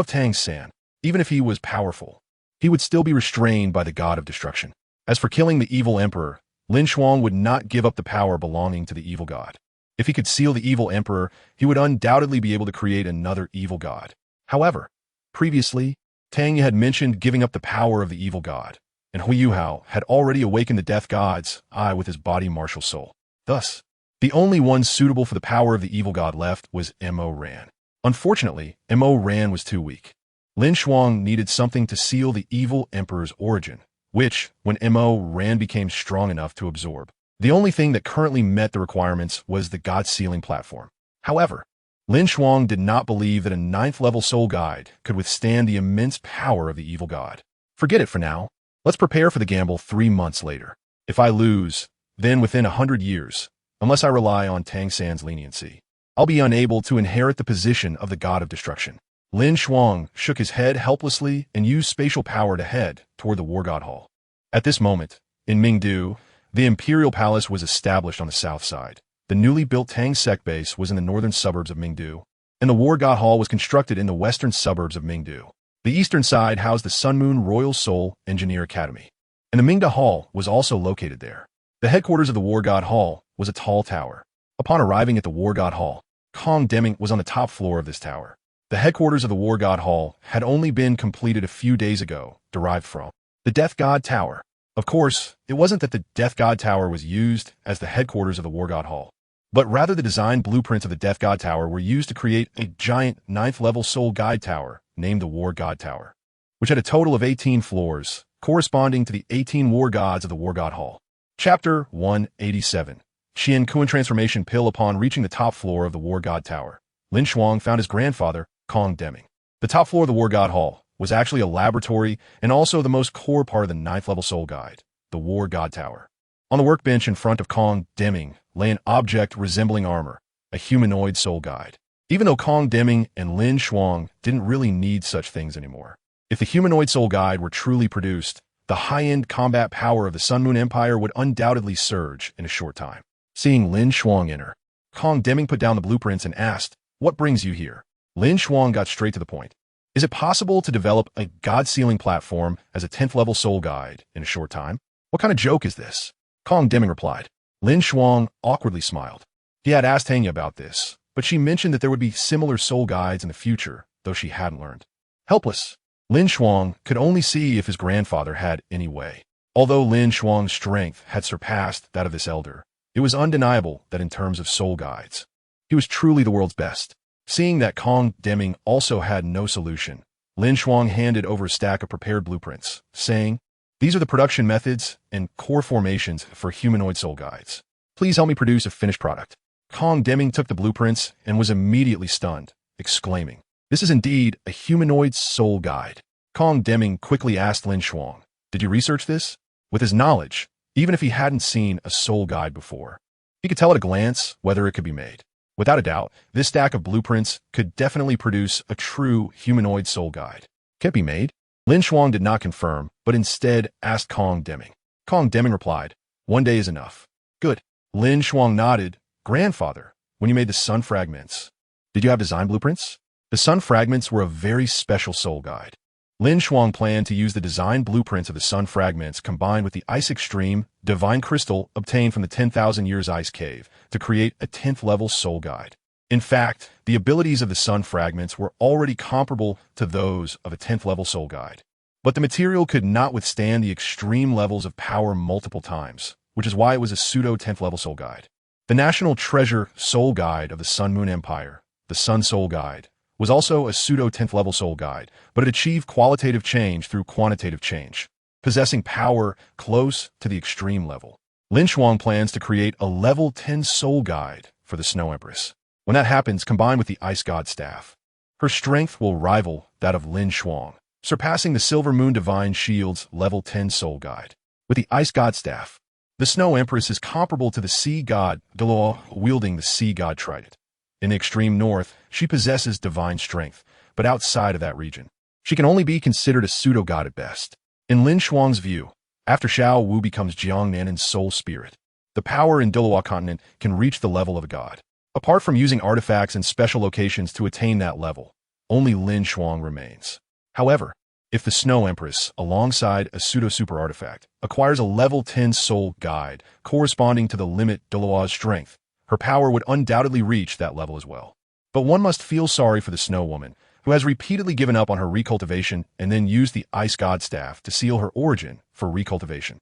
Speaker 1: Tang-san, even if he was powerful, he would still be restrained by the god of destruction. As for killing the evil emperor, LinShuang would not give up the power belonging to the evil god. If he could seal the evil emperor, he would undoubtedly be able to create another evil god. However, previously, Tang Ye had mentioned giving up the power of the evil god, and Huiyuhao had already awakened the Death God's eye with his body martial soul. Thus, the only one suitable for the power of the evil god left was Mo Ran. Unfortunately, Mo Ran was too weak. LinShuang needed something to seal the evil emperor's origin, which, when Mo Ran became strong enough to absorb, the only thing that currently met the requirements was the god-sealing platform. However, LinShuang did not believe that a 9th-level soul guide could withstand the immense power of the evil god. Forget it for now. Let's prepare for the gamble 3 months later. If I lose, then within 100 years, unless I rely on Tang-san's leniency, I'll be unable to inherit the position of the god of destruction. LinShuang shook his head helplessly and used spatial power to head toward the War God Hall. At this moment, in Mingdu, the Imperial Palace was established on the south side. The newly built Tang Sect base was in the northern suburbs of Mingdu, and the War God Hall was constructed in the western suburbs of Mingdu. The eastern side housed the Sun Moon Royal Soul Engineer Academy, and the Mingda Hall was also located there. The headquarters of the War God Hall was a tall tower. Upon arriving at the War God Hall, Kong Deming was on the top floor of this tower. The headquarters of the War God Hall had only been completed a few days ago, derived from the Death God Tower. Of course, it wasn't that the Death God Tower was used as the headquarters of the War God Hall, but rather the design blueprints of the Death God Tower were used to create a giant 9th-level Soul Guide Tower named the War God Tower, which had a total of 18 floors, corresponding to the 18 war gods of the War God Hall. Chapter 187. Xian Kuan Transformation Pill. Upon reaching the top floor of the War God Tower, LinShuang found his grandfather, Kong Deming. The top floor of the War God Hall was actually a laboratory and also the most core part of the 9th-level Soul Guide, the War God Tower. On the workbench in front of Kong Deming lay an object resembling armor, a humanoid soul guide. Even though Kong Deming and LinShuang didn't really need such things anymore. If the humanoid soul guide were truly produced, the high-end combat power of the Sun Moon Empire would undoubtedly surge in a short time. Seeing LinShuang enter, Kong Deming put down the blueprints and asked, "What brings you here?" LinShuang got straight to the point. "Is it possible to develop a god-sealing platform as a 10th-level soul guide in a short time? What kind of joke is this?" Kong Deming replied. LinShuang awkwardly smiled. He had asked Tang Ye about this, but she mentioned that there would be similar soul guides in the future, though she hadn't learned. Helpless, LinShuang could only see if his grandfather had any way. Although LinShuang's strength had surpassed that of this elder, it was undeniable that in terms of soul guides, he was truly the world's best. Seeing that Kong Deming also had no solution, LinShuang handed over a stack of prepared blueprints, saying, "These are the production methods and core formations for humanoid soul guides. Please help me produce a finished product." Kong Deming took the blueprints and was immediately stunned, exclaiming, "This is indeed a humanoid soul guide." Kong Deming quickly asked LinShuang, "Did you research this?" With his knowledge, even if he hadn't seen a soul guide before, he could tell at a glance whether it could be made. Without a doubt, this stack of blueprints could definitely produce a true humanoid soul guide. Can it be made? LinShuang did not confirm, but instead asked Kong Deming. Kong Deming replied, "One day is enough." Good. LinShuang nodded. "Grandfather, when you made the sun fragments, did you have design blueprints?" The sun fragments were a very special soul guide. LinShuang planned to use the design blueprints of the sun fragments combined with the Ice Extreme divine crystal obtained from the 10,000 Years Ice Cave to create a 10th-level soul guide. In fact, the abilities of the sun fragments were already comparable to those of a 10th-level soul guide. But the material could not withstand the extreme levels of power multiple times, which is why it was a pseudo 10th-level soul guide. The national treasure soul guide of the Sun Moon Empire, the Sun Soul Guide, was also a pseudo 10th level soul guide, but it achieved qualitative change through quantitative change, possessing power close to the extreme level. LinShuang plans to create a level 10 soul guide for the Snow Empress. When that happens, combined with the Ice God staff, her strength will rival that of LinShuang, surpassing the Silver Moon Divine Shield's level 10 soul guide. With the Ice God staff, the Snow Empress is comparable to the Sea God Douluo wielding the Sea God Trident. In the extreme north, she possesses divine strength, but outside of that region, she can only be considered a pseudo-god at best. In LinShuang's view, after Xiao Wu becomes Jiangnan's soul spirit, the power in Douluo Continent can reach the level of a god. Apart from using artifacts and special locations to attain that level, only LinShuang remains. However, if the Snow Empress, alongside a pseudo-super artifact, acquires a level 10 soul guide corresponding to the limit Douluo's strength, her power would undoubtedly reach that level as well. But one must feel sorry for the Snow Woman, who has repeatedly given up on her recultivation and then used the Ice God Staff to seal her origin for recultivation.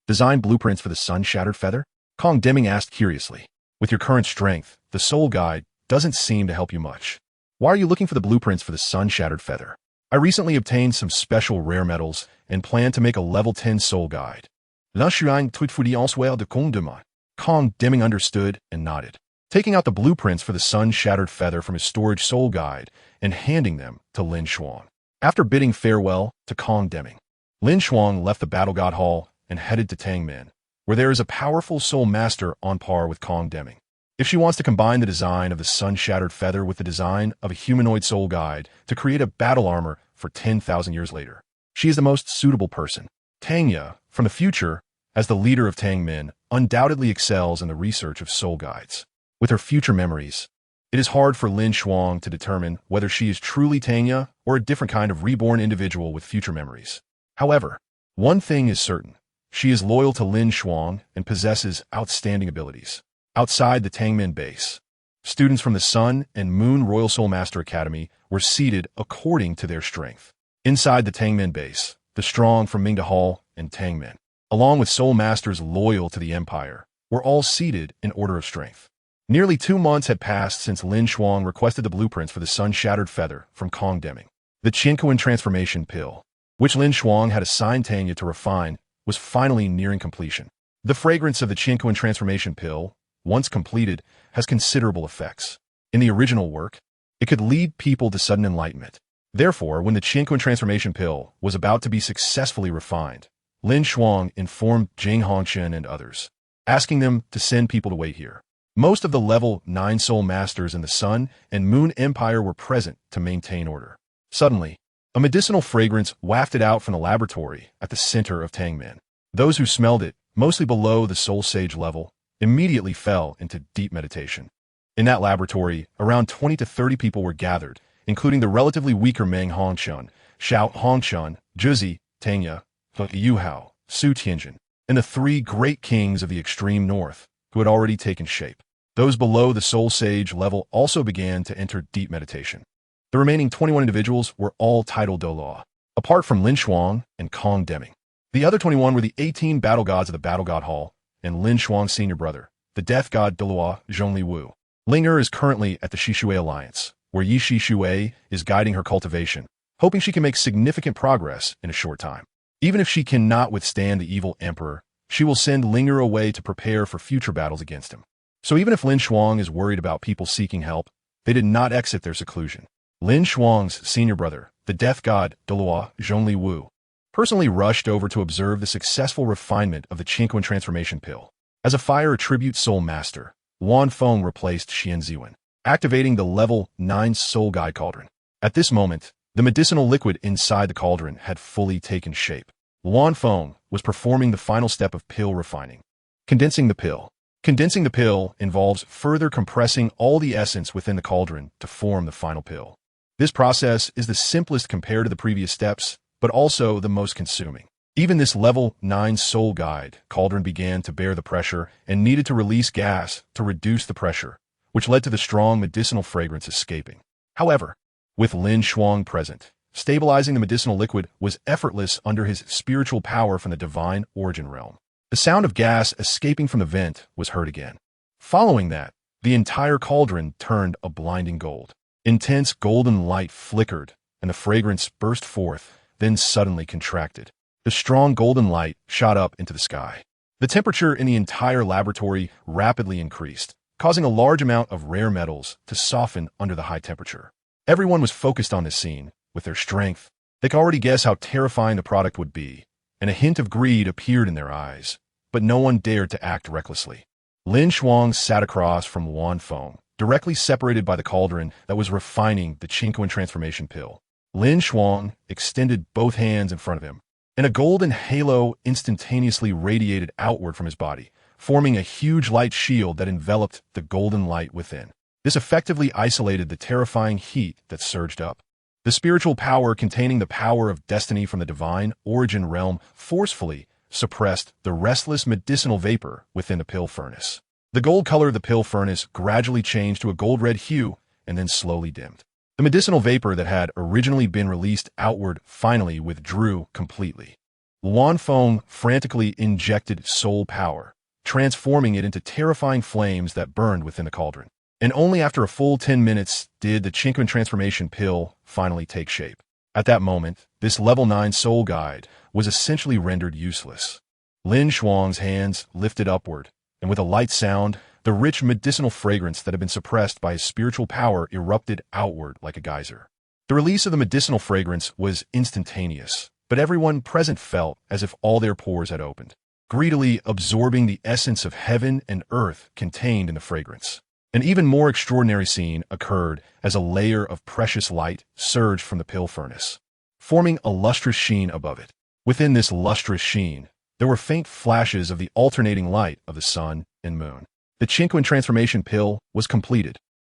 Speaker 1: Design blueprints for the Sun-Shattered Feather? Kong Deming asked curiously. With your current strength, the Soul Guide doesn't seem to help you much. Why are you looking for the blueprints for the Sun-Shattered Feather? I recently obtained some special rare metals and plan to make a level 10 Soul Guide. LinShuang tuitfudi ensuite de Kong Deming. Kong Deming understood and nodded, taking out the blueprints for the Sun-Shattered Feather from his storage Soul Guide and handing them to LinShuang. After bidding farewell to Kong Deming, LinShuang left the Battle God Hall and headed to Tangmen, where there is a powerful soul master on par with Kong Deming. If she wants to combine the design of the Sun-Shattered Feather with the design of a humanoid soul guide to create a battle armor for 10,000 years later, she is the most suitable person. Tangye, from the future, as the leader of Tangmen, undoubtedly excels in the research of soul guides. With her future memories, it is hard for LinShuang to determine whether she is truly Tangye or a different kind of reborn individual with future memories. However, one thing is certain. She is loyal to LinShuang and possesses outstanding abilities. Outside the Tangmen base, students from the Sun and Moon Royal Soul Master Academy were seated according to their strength. Inside the Tangmen base, the strong from Mingda Hall and Tangmen, along with soul masters loyal to the Empire, were all seated in order of strength. Nearly 2 months had passed since LinShuang requested the blueprints for the Sun-Shattered Feather from Kong Deming. The Qianquan transformation pill, which LinShuang had assigned Tangye to refine, was finally nearing completion. The fragrance of the Qianquan transformation pill, once completed, has considerable effects. In the original work, it could lead people to sudden enlightenment. Therefore, when the Qianquan transformation pill was about to be successfully refined, LinShuang informed Jing Hongchen and others, asking them to send people to wait here. Most of the level 9 soul masters in the Sun and Moon Empire were present to maintain order. Suddenly, a medicinal fragrance wafted out from the laboratory at the center of Tangmen. Those who smelled it, mostly below the soul sage level, immediately fell into deep meditation. In that laboratory, around 20 to 30 people were gathered, including the relatively weaker Meng Hongchun, Xiao Hongchun, Zhuzi, Tangye, Yuhao, Su Tianjin, and the 3 great kings of the extreme north, who had already taken shape. Those below the soul sage level also began to enter deep meditation. The remaining 21 individuals were all titled Douluo, apart from LinShuang and Kong Deming. The other 21 were the 18 battle gods of the Battle God Hall and LinShuang's senior brother, the Death God Douluo Ding. Linger is currently at the Xishui Alliance, where Ye Xishui is guiding her cultivation, hoping she can make significant progress in a short time. Even if she cannot withstand the evil emperor, she will send Linger away to prepare for future battles against him. So even if LinShuang is worried about people seeking help, they did not exit their seclusion. LinShuang's senior brother, the Death God Douluo Ding, personally rushed over to observe the successful refinement of the Qianquan transformation pill. As a fire attribute soul master, Wan Feng replaced Xian Ziwen, activating the level 9 soul guide cauldron. At this moment, the medicinal liquid inside the cauldron had fully taken shape. Wan Feng was performing the final step of pill refining, condensing the pill. Condensing the pill involves further compressing all the essence within the cauldron to form the final pill. This process is the simplest compared to the previous steps, but also the most consuming. Even this level 9 soul guide cauldron began to bear the pressure and needed to release gas to reduce the pressure, which led to the strong medicinal fragrance escaping. However, with LinShuang present, stabilizing the medicinal liquid was effortless under his spiritual power from the divine origin realm. The sound of gas escaping from the vent was heard again. Following that, the entire cauldron turned a blinding gold. Intense golden light flickered, and the fragrance burst forth, then suddenly contracted. The strong golden light shot up into the sky. The temperature in the entire laboratory rapidly increased, causing a large amount of rare metals to soften under the high temperature. Everyone was focused on this scene. With their strength, they could already guess how terrifying the product would be, and a hint of greed appeared in their eyes, but no one dared to act recklessly. LinShuang sat across from Wang Dong, directly separated by the cauldron that was refining the Qingquan transformation pill. LinShuang extended both hands in front of him, and a golden halo instantaneously radiated outward from his body, forming a huge light shield that enveloped the golden light within. This effectively isolated the terrifying heat that surged up. The spiritual power containing the power of destiny from the divine origin realm forcefully suppressed the restless medicinal vapor within the pill furnace. The gold color of the pill furnace gradually changed to a gold-red hue and then slowly dimmed. The medicinal vapor that had originally been released outward finally withdrew completely. Wang Dong frantically injected soul power, transforming it into terrifying flames that burned within the cauldron. And only after a full 10 minutes did the Qingquan transformation pill finally take shape. At that moment, this level 9 soul guide was essentially rendered useless. LinShuang's hands lifted upward, and with a light sound, the rich medicinal fragrance that had been suppressed by his spiritual power erupted outward like a geyser. The release of the medicinal fragrance was instantaneous, but everyone present felt as if all their pores had opened, greedily absorbing the essence of heaven and earth contained in the fragrance. An even more extraordinary scene occurred as a layer of precious light surged from the pill furnace, forming a lustrous sheen above it. Within this lustrous sheen, there were faint flashes of the alternating light of the sun and moon. The Qingquan transformation pill was completed.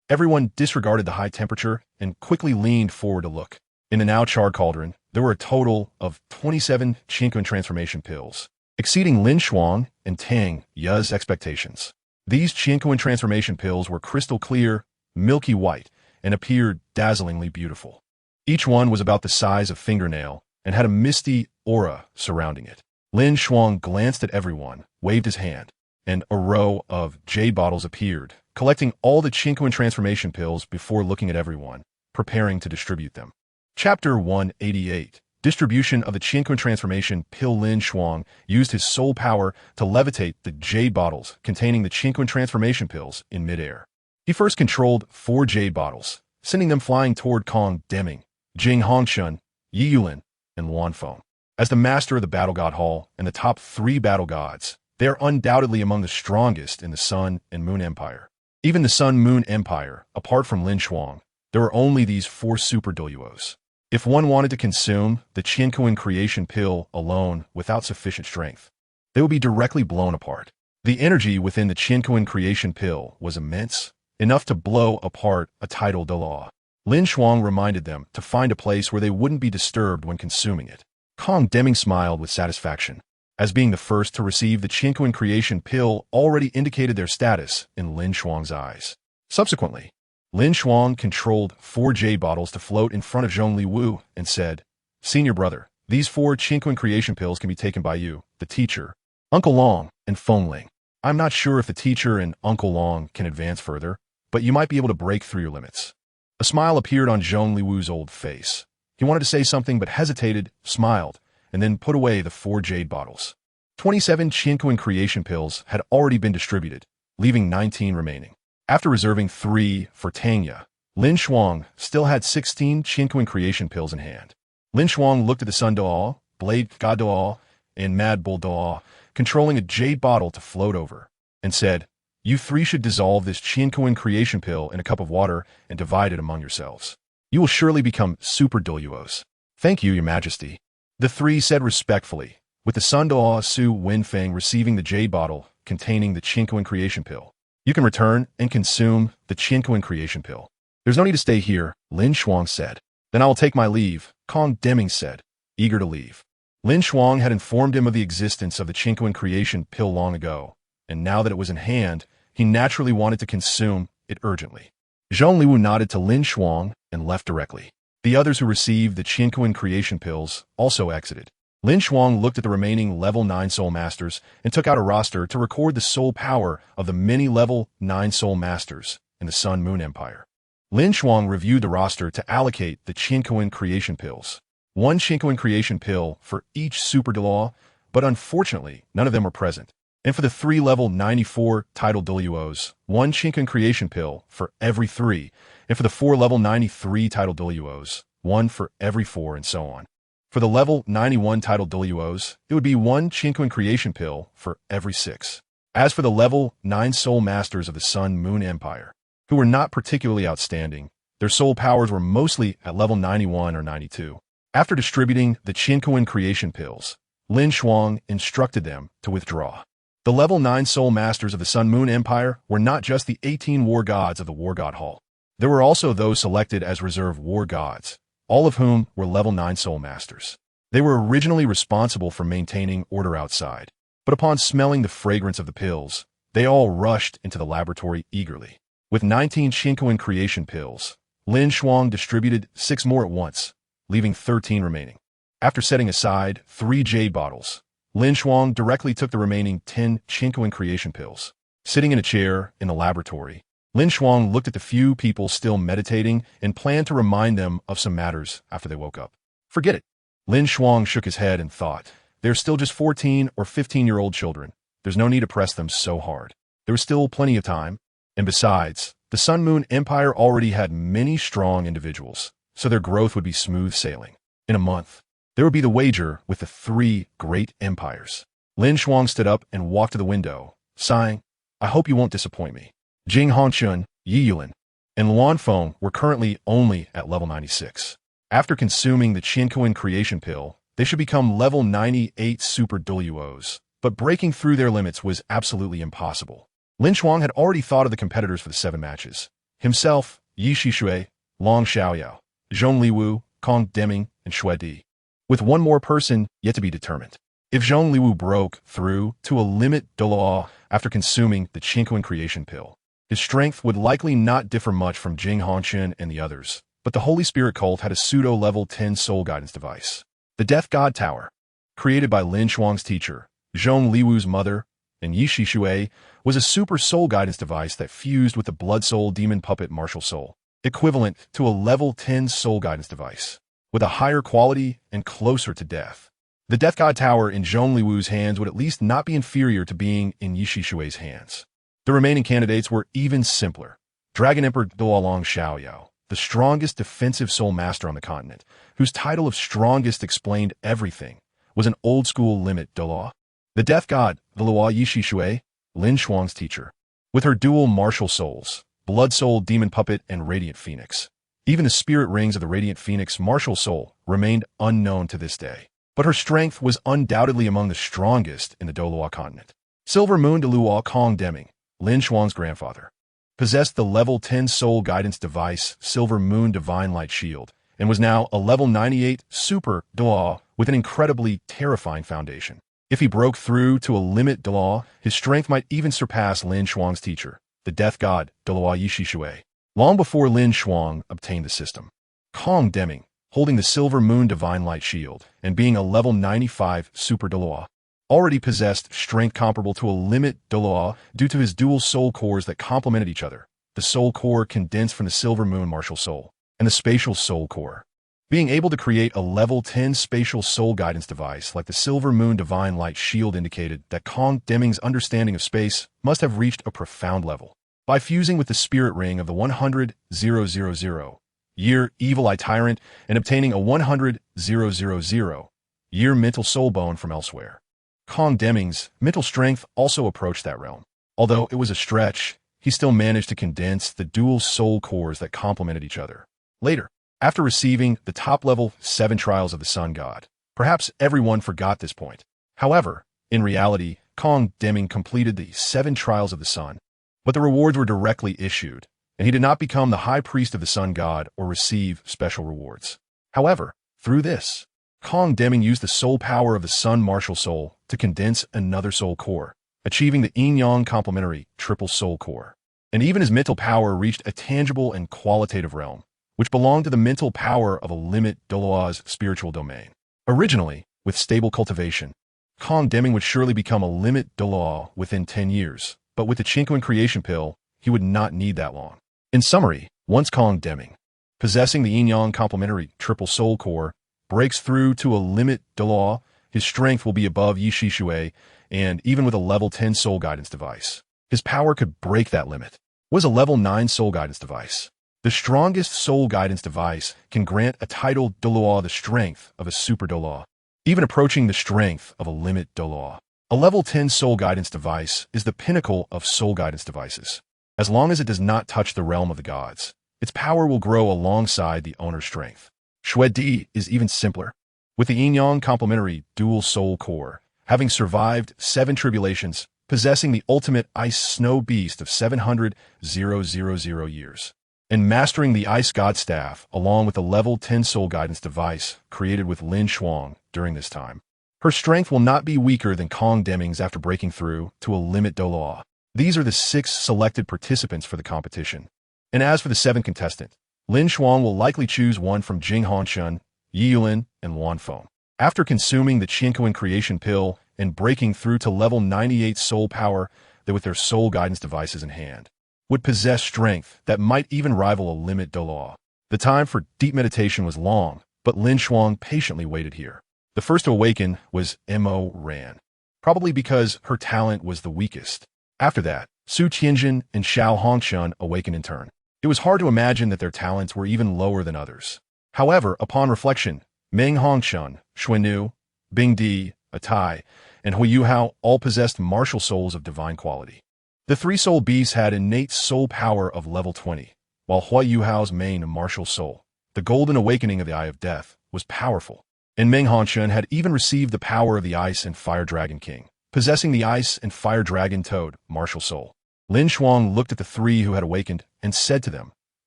Speaker 1: Everyone disregarded the high temperature and quickly leaned forward to look. In the now charred cauldron, there were a total of 27 Qingquan transformation pills, exceeding LinShuang and DaiYueheng's expectations. These Qingquan transformation pills were crystal clear, milky white, and appeared dazzlingly beautiful. Each one was about the size of fingernail and had a misty aura surrounding it. LinShuang glanced at everyone, waved his hand, and a row of jade bottles appeared, collecting all the Qingquan transformation pills before looking at everyone, preparing to distribute them. Chapter 188. Distribution of the Qingquan transformation pill. LinShuang used his soul power to levitate the jade bottles containing the Qingquan transformation pills in midair. He first controlled 4 jade bottles, sending them flying toward Kong Deming, Jing Hongshun, Yi Yulin, and Wang Dong. As the master of the Battle God Hall and the top 3 battle gods, they are undoubtedly among the strongest in the Sun and Moon Empire. Even the Sun-Moon Empire, apart from LinShuang, there are only these 4 super Douluos. If one wanted to consume the Qingquan creation pill alone without sufficient strength, they would be directly blown apart. The energy within the Qingquan creation pill was immense, enough to blow apart a tidal Douluo. LinShuang reminded them to find a place where they wouldn't be disturbed when consuming it. Kong Deming smiled with satisfaction, as being the first to receive the Qingquan creation pill already indicated their status in LinShuang's eyes. Subsequently, LinShuang controlled 4 jade bottles to float in front of Zhongliwu and said, "Senior brother, these 4 Qingquan creation pills can be taken by you, the teacher, Uncle Long, and Fengling. I'm not sure if the teacher and Uncle Long can advance further, but you might be able to break through your limits." A smile appeared on Zhongliwu's old face. He wanted to say something but hesitated, smiled, and then put away the 4 jade bottles. 27 Qingquan creation pills had already been distributed, leaving 19 remaining. After reserving 3 for Tanya, LinShuang still had 16 Qingquan creation pills in hand. LinShuang looked at the Sun Douluo, Death God Douluo, and Mad Bull Douluo, controlling a jade bottle to float over, and said, "You 3 should dissolve this Qingquan creation pill in a cup of water and divide it among yourselves. You will surely become super Douluos." "Thank you, Your Majesty." The 3 said respectfully, with the Sun Douluo Su Wenfeng receiving the jade bottle containing the Qingquan creation pill. "You can return and consume the Qingquan creation pill. There's no need to stay here," LinShuang said. "Then I will take my leave," Kong Deming said, eager to leave. LinShuang had informed him of the existence of the Qingquan creation pill long ago, and now that it was in hand, he naturally wanted to consume it urgently. Zhongliwu nodded to LinShuang and left directly. The others who received the Qingquan creation pills also exited. LinShuang looked at the remaining level 9 soul masters and took out a roster to record the soul power of the many level 9 soul masters in the Sun Moon Empire. LinShuang reviewed the roster to allocate the Qinkuan creation pills. One Qinkuan creation pill for each Super Douluo, but unfortunately, none of them were present. And for the 3 level 94 title Douluos, one Qinkuan creation pill for every 3, and for the 4 level 93 title Douluos, one for every 4, and so on. For the level 91 title Douluos, it would be one Qinkuan creation pill for every 6. As for the level 9 soul masters of the Sun Moon Empire, who were not particularly outstanding, their soul powers were mostly at level 91 or 92. After distributing the Qinkuan creation pills, LinShuang instructed them to withdraw. The level 9 soul masters of the Sun Moon Empire were not just the 18 war gods of the War God Hall. There were also those selected as reserve war gods, all of whom were level 9 soul masters. They were originally responsible for maintaining order outside, but upon smelling the fragrance of the pills, they all rushed into the laboratory eagerly. With 19 Qinkuan creation pills, LinShuang distributed 6 more at once, leaving 13 remaining. After setting aside 3 jade bottles, LinShuang directly took the remaining 10 Qinkuan creation pills. Sitting in a chair in the laboratory, LinShuang looked at the few people still meditating and planned to remind them of some matters after they woke up. Forget it. LinShuang shook his head and thought, they're still just 14 or 15-year-old children. There's no need to press them so hard. There was still plenty of time. And besides, the Sun Moon Empire already had many strong individuals, so their growth would be smooth sailing. In a month, there would be the wager with the 3 great empires. LinShuang stood up and walked to the window, sighing, I hope you won't disappoint me. Jing Hongchun, Yiyuan, and Luanfeng were currently only at level 96. After consuming the Qinkuan creation pill, they should become level 98 Super Douluos, but breaking through their limits was absolutely impossible. LinShuang had already thought of the competitors for the 7 matches. Himself, Ye Xishui, Long Xiaoyao, Zhong Liwu, Kong Deming, and Shui Di. With one more person yet to be determined. If Zhong Liwu broke through to a limit Douluo after consuming the Qinkuan creation pill, his strength would likely not differ much from Jing Hongchun and the others, but the Holy Spirit cult had a pseudo-level 10 soul guidance device. The Death God Tower, created by LinShuang's teacher, Zhong Liwu's mother, and Ye Xishui, was a super soul guidance device that fused with the blood soul demon puppet martial soul, equivalent to a level 10 soul guidance device, with a higher quality and closer to death. The Death God Tower in Zhong Liwu's hands would at least not be inferior to being in Ye Xishui's hands. The remaining candidates were even simpler. Dragon Emperor Duolong Xiaoyao, the strongest defensive soul master on the continent, whose title of strongest explained everything, was an old-school limit Douluo. The Death God Douluo Ye Xishui, LinShuang's teacher, with her dual martial souls, Blood Soul Demon Puppet and Radiant Phoenix. Even the spirit rings of the Radiant Phoenix martial soul remained unknown to this day, but her strength was undoubtedly among the strongest in the Douluo Continent. Silver Moon Douluo Kong Deming, LinShuang's grandfather, possessed the level 10 soul guidance device Silver Moon Divine Light Shield, and was now a level 98 Super Douluo with an incredibly terrifying foundation. If he broke through to a limit Douluo, his strength might even surpass LinShuang's teacher, the Death God Douluo Ye Xishui. Long before LinShuang obtained the system, Kong Deming, holding the Silver Moon Divine Light Shield and being a level 95 Super Douluo, already possessed strength comparable to a limit Douluo due to his dual soul cores that complemented each other, the soul core condensed from the Silver Moon Martial Soul, and the Spatial Soul Core. Being able to create a level 10 spatial soul guidance device like the Silver Moon Divine Light Shield indicated that Kong Deming's understanding of space must have reached a profound level. By fusing with the spirit ring of the 100,000 year Evil Eye Tyrant and obtaining a 100,000 year mental soul bone from elsewhere, Kong Deming's mental strength also approached that realm. Although it was a stretch, he still managed to condense the dual soul cores that complemented each other. Later, after receiving the top-level 7 trials of the Sun God, perhaps everyone forgot this point. However, in reality, Kong Deming completed the 7 trials of the Sun, but the rewards were directly issued, and he did not become the High Priest of the Sun God or receive special rewards. However, through this, Kong Deming used the soul power of the Sun Martial Soul to condense another soul core, achieving the Yin-Yang complementary triple soul core. And even his mental power reached a tangible and qualitative realm, which belonged to the mental power of a limit Douluo's spiritual domain. Originally, with stable cultivation. Kong Deming would surely become a limit Douluo within 10 years, but with the Qingquan creation pill, he would not need that long. In summary, once Kong Deming, possessing the yin-yang complementary triple soul core, breaks through to a limit Douluo, his strength will be above Ye Xishui, and even with a level 10 soul guidance device, his power could break that limit. Was a level 9 soul guidance device. The strongest soul guidance device can grant a title Douluo the strength of a super Douluo, even approaching the strength of a limit Douluo. A level 10 soul guidance device is the pinnacle of soul guidance devices. As long as it does not touch the realm of the gods, its power will grow alongside the owner's strength. FirstDay is even simpler. With the yin-yang complementary dual soul core, having survived 7 tribulations, possessing the ultimate ice snow beast of 700,000 years, and mastering the ice god staff along with a level 10 soul guidance device created with LinShuang during this time, her strength will not be weaker than Kong Deming's after breaking through to a limit Douluo. These are the 6 selected participants for the competition. And as for the 7th contestant, LinShuang will likely choose one from Jing Hongshun, Yiyulin, and Wanfeng. After consuming the Qingquan creation pill and breaking through to level 98 soul power, that with their soul guidance devices in hand, would possess strength that might even rival a limit Douluo. The time for deep meditation was long, but LinShuang patiently waited here. The first to awaken was Mo Ran, probably because her talent was the weakest. After that, Su Tianjin and Xiao Hongshun awakened in turn. It was hard to imagine that their talents were even lower than others. However, upon reflection, Meng Hongshun, Xuannu, Bing Di, Atai, and Huiyuhao all possessed martial souls of divine quality. The 3 soul beasts had innate soul power of level 20, while Huiyuhao's main martial soul, the golden awakening of the Eye of Death, was powerful. And Meng Hongshun had even received the power of the Ice and Fire Dragon King, possessing the Ice and Fire Dragon Toad martial soul. LinShuang looked at the 3 who had awakened and said to them,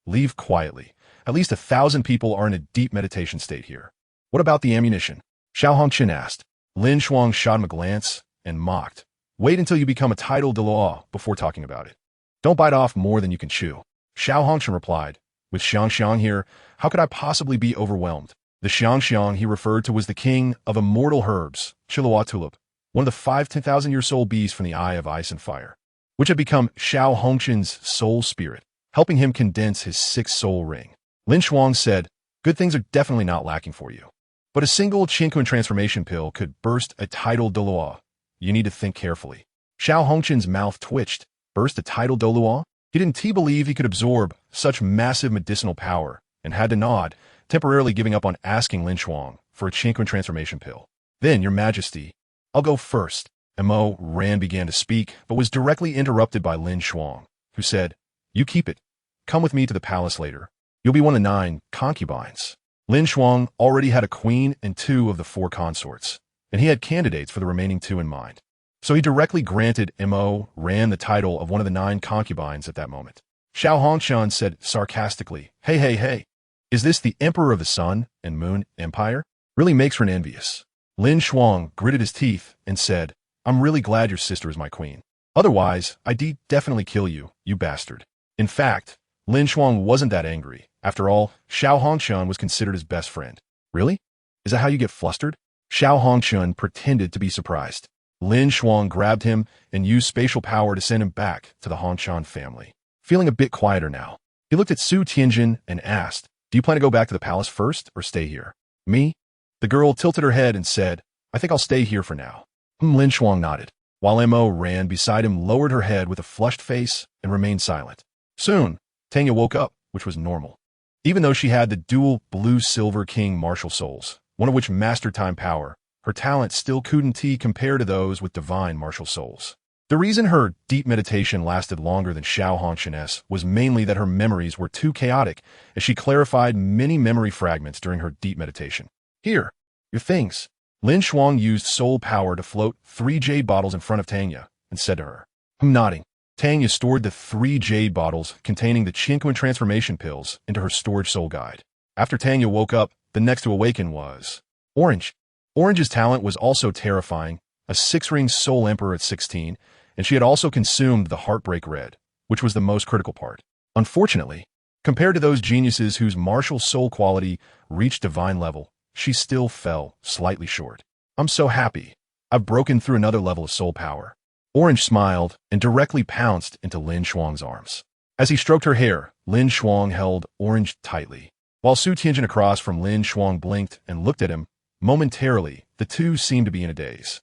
Speaker 1: "Leave quietly. At least 1,000 people are in a deep meditation state here." "What about the ammunition?" Xiao Hongqin asked. LinShuang shot him a glance and mocked. "Wait until you become a title Douluo before talking about it. Don't bite off more than you can chew." Xiao Hongqin replied, "With Xiangxiang here, how could I possibly be overwhelmed?" The Xiangxiang he referred to was the king of immortal herbs, Chilua Tulip, one of the 5 10,000-year soul beasts from the Eye of Ice and Fire, which had become Xiao Hongqin's soul spirit, helping him condense his 6th soul ring. LinShuang said, "Good things are definitely not lacking for you. But a single Qingquan transformation pill could burst a title Douluo. You need to think carefully." Xiao Hongqin's mouth twitched. Burst a title Douluo? He didn't believe he could absorb such massive medicinal power and had to nod, temporarily giving up on asking LinShuang for a Qingquan transformation pill. "Then, Your Majesty, I'll go first." Mo Ran began to speak, but was directly interrupted by LinShuang, who said, "You keep it. Come with me to the palace later. You'll be one of 9 concubines." LinShuang already had a queen and 2 of the 4 consorts, and he had candidates for the remaining 2 in mind. So he directly granted Mo Ran the title of one of the 9 concubines at that moment. Xiao Hongshun said sarcastically, Hey, is this the Emperor of the Sun and Moon Empire? Really makes for an envious." LinShuang gritted his teeth and said, "I'm really glad your sister is my queen. Otherwise, I'd definitely kill you, you bastard." In fact, LinShuang wasn't that angry. After all, Xiao Hongshun was considered his best friend. "Really? Is that how you get flustered?" Xiao Hongshun pretended to be surprised. LinShuang grabbed him and used spatial power to send him back to the Hongshun family. Feeling a bit quieter now, he looked at Su Tianjin and asked, "Do you plan to go back to the palace first or stay here?" "Me?" The girl tilted her head and said, "I think I'll stay here for now." LinShuang nodded, while Mo Ran beside him lowered her head with a flushed face and remained silent. Soon, Tanya woke up, which was normal. Even though she had the dual blue-silver king martial souls, one of which mastered time power, her talent still couldn't compare to those with divine martial souls. The reason her deep meditation lasted longer than Xiao Hongxin's was mainly that her memories were too chaotic as she clarified many memory fragments during her deep meditation. "Here, your things." LinShuang used soul power to float 3 jade bottles in front of Tanya and said to her, nodding. Tanya stored the 3 jade bottles containing the Qingquan transformation pills into her storage soul guide. After Tanya woke up, the next to awaken was Orange. Orange's talent was also terrifying, a 6-ring soul emperor at 16, and she had also consumed the Heartbreak Red, which was the most critical part. Unfortunately, compared to those geniuses whose martial soul quality reached divine level, she still fell slightly short. I'm so happy. I've broken through another level of soul power. Orange smiled and directly pounced into LinShuang's arms. As he stroked her hair, LinShuang held Orange tightly. While Su Tianjin across from LinShuang blinked and looked at him, momentarily, the two seemed to be in a daze.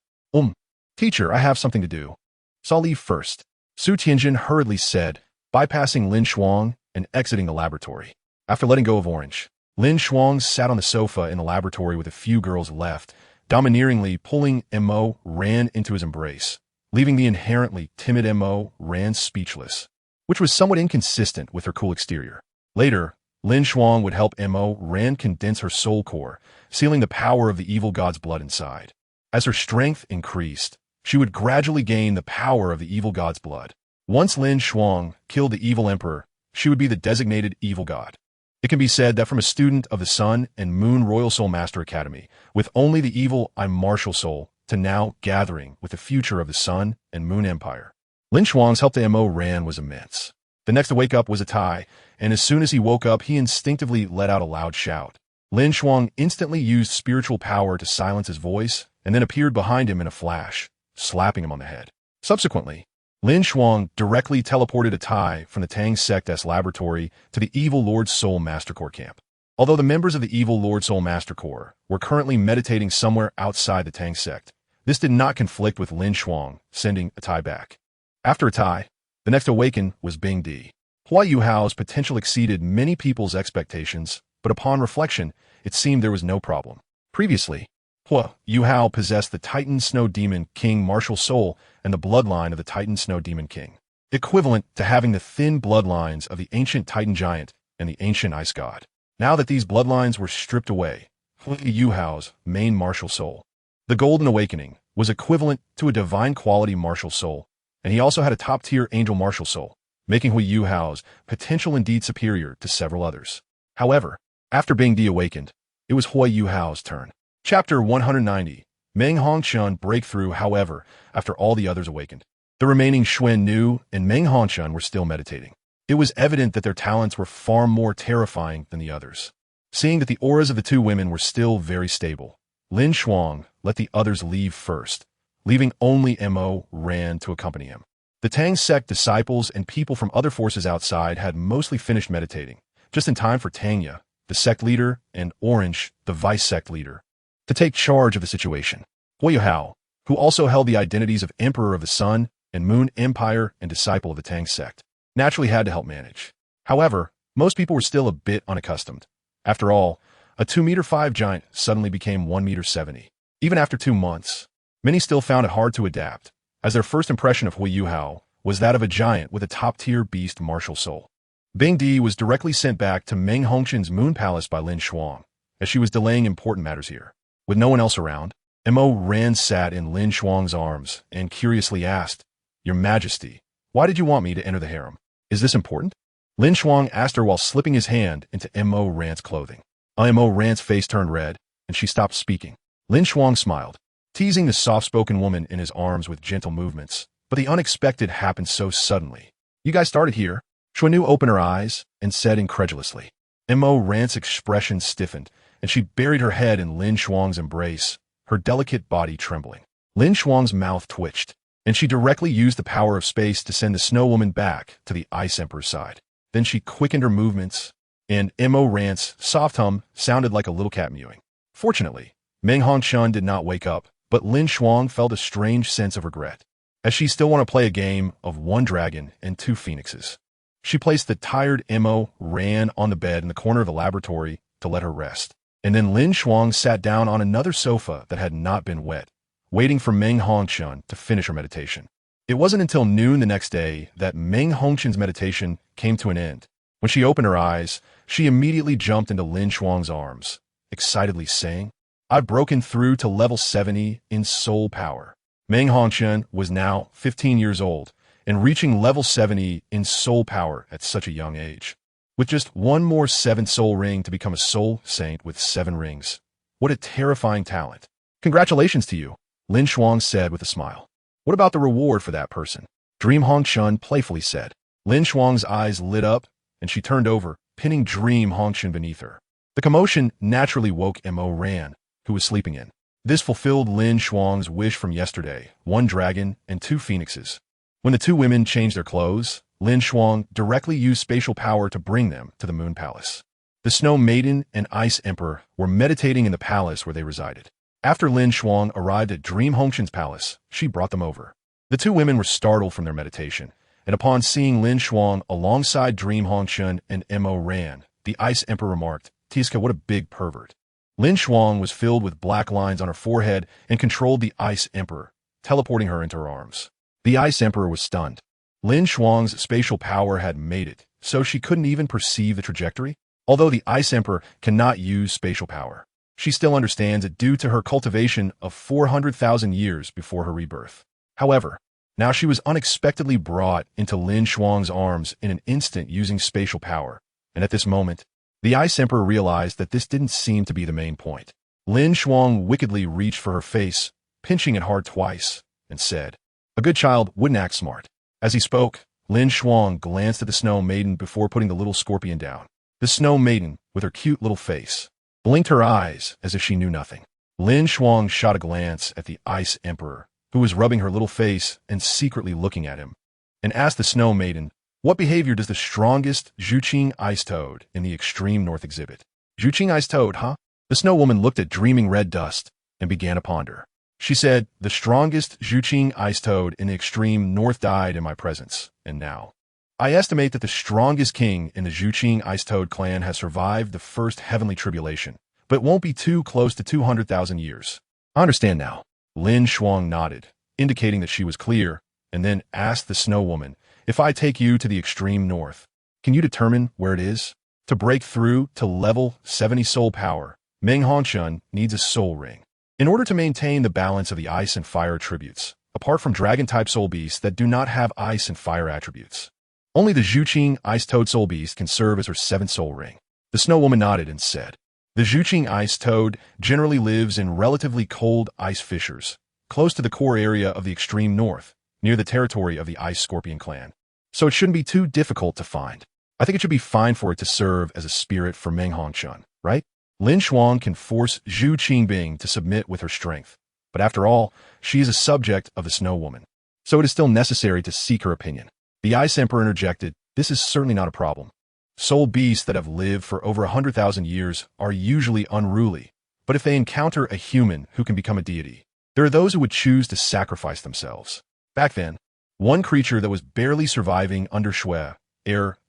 Speaker 1: Teacher, I have something to do. So I'll leave first, Su Tianjin hurriedly said, bypassing LinShuang and exiting the laboratory. After letting go of Orange, LinShuang sat on the sofa in the laboratory with a few girls left, domineeringly pulling Mo Ran into his embrace, leaving the inherently timid Mo Ran speechless, which was somewhat inconsistent with her cool exterior. Later, LinShuang would help Mo Ran condense her soul core, sealing the power of the evil god's blood inside. As her strength increased, she would gradually gain the power of the evil god's blood. Once LinShuang killed the evil emperor, she would be the designated evil god. It can be said that from a student of the Sun and Moon Royal Soul Master Academy, with only the evil I martial soul, to now gathering with the future of the Sun and Moon Empire. LinShuang's help to Mo Ran was immense. The next to wake up was a Tai, and as soon as he woke up, he instinctively let out a loud shout. LinShuang instantly used spiritual power to silence his voice, and then appeared behind him in a flash, slapping him on the head. Subsequently, LinShuang directly teleported a Tai from the Tang Sect's laboratory to the Evil Lord Soul Master Corps camp. Although the members of the Evil Lord Soul Master Corps were currently meditating somewhere outside the Tang Sect, this did not conflict with LinShuang sending a Tai back. After a Tai, the next awakened was Bing Di. DaiYueheng's potential exceeded many people's expectations, but upon reflection, it seemed there was no problem. Previously, DaiYueheng possessed the Titan Snow Demon King martial soul and the bloodline of the Titan Snow Demon King, equivalent to having the thin bloodlines of the ancient Titan Giant and the ancient Ice God. Now that these bloodlines were stripped away, DaiYueheng's main martial soul, the Golden Awakening, was equivalent to a divine quality martial soul, and he also had a top-tier angel martial soul, making DaiYueheng's potential indeed superior to several others. However, after Bing Di awakened, it was DaiYueheng's turn. Chapter 190. Meng Hongchun breakthrough. However, after all the others awakened, the remaining Xuan Nu and Meng Hongchun were still meditating. It was evident that their talents were far more terrifying than the others. Seeing that the auras of the two women were still very stable, LinShuang let the others leave first, leaving only Mo Ran to accompany him. The Tang Sect disciples and people from other forces outside had mostly finished meditating, just in time for Tanya, the sect leader, and Orange, the vice sect leader, to take charge of the situation. DaiYueheng, who also held the identities of Emperor of the Sun and Moon Empire and disciple of the Tang Sect, naturally had to help manage. However, most people were still a bit unaccustomed. After all, a 2'5" giant suddenly became 1'70". Even after 2 months, many still found it hard to adapt, as their first impression of DaiYueheng was that of a giant with a top-tier beast martial soul. Bing Di was directly sent back to Meng Hongchun's Moon Palace by LinShuang, as she was delaying important matters here. With no one else around, Mo Ran sat in LinShuang's arms and curiously asked, "Your Majesty, why did you want me to enter the harem? Is this important?" LinShuang asked her while slipping his hand into Mo Ran's clothing. Mo Ran's face turned red, and she stopped speaking. LinShuang smiled, teasing the soft-spoken woman in his arms with gentle movements, but the unexpected happened so suddenly. "You guys started here?" Xuan Nu opened her eyes and said incredulously. Mo Ran's expression stiffened, and she buried her head in LinShuang's embrace, her delicate body trembling. LinShuang's mouth twitched, and she directly used the power of space to send the Snow Woman back to the Ice Emperor's side. Then she quickened her movements, and Mo Ran's soft hum sounded like a little cat mewing. Fortunately, Meng Hongchun did not wake up, but LinShuang felt a strange sense of regret, as she still wanted to play a game of 1 dragon and 2 phoenixes. She placed the tired Mo Ran on the bed in the corner of the laboratory to let her rest. And then LinShuang sat down on another sofa that had not been wet, waiting for Meng Hongchun to finish her meditation. It wasn't until noon the next day that Meng Hongchun's meditation came to an end. When she opened her eyes, she immediately jumped into LinShuang's arms, excitedly saying, "I've broken through to level 70 in soul power." Meng Hongchun was now 15 years old, and reaching level 70 in soul power at such a young age. With just 1 more 7th soul ring to become a soul saint with 7 rings. What a terrifying talent. "Congratulations to you," LinShuang said with a smile. "What about the reward for that person?" Dream Hongchun playfully said. LinShuang's eyes lit up, and she turned over, pinning Dream Hongchun beneath her. The commotion naturally woke Mo Ran, who was sleeping in. This fulfilled LinShuang's wish from yesterday, 1 dragon and 2 phoenixes. When the 2 women changed their clothes, LinShuang directly used spatial power to bring them to the Moon Palace. The Snow Maiden and Ice Emperor were meditating in the palace where they resided. After LinShuang arrived at Dream Hongshan's palace, she brought them over. The 2 women were startled from their meditation, and upon seeing LinShuang alongside Dream Hongshan and Mo Ran, the Ice Emperor remarked, "Tiska, what a big pervert." LinShuang was filled with black lines on her forehead and controlled the Ice Emperor, teleporting her into her arms. The Ice Emperor was stunned. LinShuang's spatial power had made it, so she couldn't even perceive the trajectory. Although the Ice Emperor cannot use spatial power, she still understands it due to her cultivation of 400,000 years before her rebirth. However, now she was unexpectedly brought into LinShuang's arms in an instant using spatial power, and at this moment, the Ice Emperor realized that this didn't seem to be the main point. LinShuang wickedly reached for her face, pinching it hard twice, and said, "A good child wouldn't act smart." As he spoke, LinShuang glanced at the Snow Maiden before putting the little scorpion down. The Snow Maiden, with her cute little face, blinked her eyes as if she knew nothing. LinShuang shot a glance at the Ice Emperor, who was rubbing her little face and secretly looking at him, and asked the Snow Maiden, "What behavior does the strongest Zhuqing Ice Toad in the extreme north exhibit?" "Zhuqing Ice Toad, huh?" The Snow Woman looked at dreaming red dust and began to ponder. She said, "The strongest Zhuqing Ice Toad in the extreme north died in my presence, and now I estimate that the strongest king in the Zhuqing Ice Toad clan has survived the first heavenly tribulation, but won't be too close to 200,000 years. I understand now." LinShuang nodded, indicating that she was clear, and then asked the Snow Woman, "If I take you to the extreme north, can you determine where it is?" To break through to level 70 soul power, Meng Hongshan needs a soul ring. In order to maintain the balance of the ice and fire attributes, apart from dragon-type soul beasts that do not have ice and fire attributes, only the Zhuqing Ice Toad soul beast can serve as her 7th soul ring. The Snow Woman nodded and said, "The Zhuqing Ice Toad generally lives in relatively cold ice fissures, close to the core area of the extreme north, near the territory of the Ice Scorpion clan. So it shouldn't be too difficult to find. I think it should be fine for it to serve as a spirit for Meng Hongshan, right?" LinShuang can force Zhu Qingbing to submit with her strength, but after all, she is a subject of the Snow Woman, so it is still necessary to seek her opinion. The Ice Emperor interjected, "This is certainly not a problem. Soul beasts that have lived for over 100,000 years are usually unruly, but if they encounter a human who can become a deity, there are those who would choose to sacrifice themselves. Back then, one creature that was barely surviving under Shui,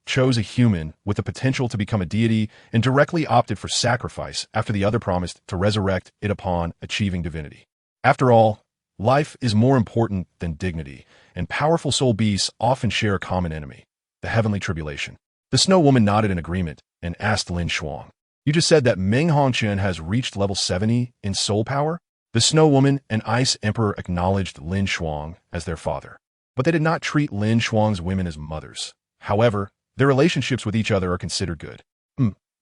Speaker 1: chose a human with the potential to become a deity and directly opted for sacrifice after the other promised to resurrect it upon achieving divinity. After all, life is more important than dignity, and powerful soul beasts often share a common enemy, the heavenly tribulation." The Snow Woman nodded in agreement and asked LinShuang, "You just said that Meng Hongshan has reached level 70 in soul power?" The Snow Woman and Ice Emperor acknowledged LinShuang as their father, but they did not treat LinShuang's women as mothers. However, their relationships with each other are considered good.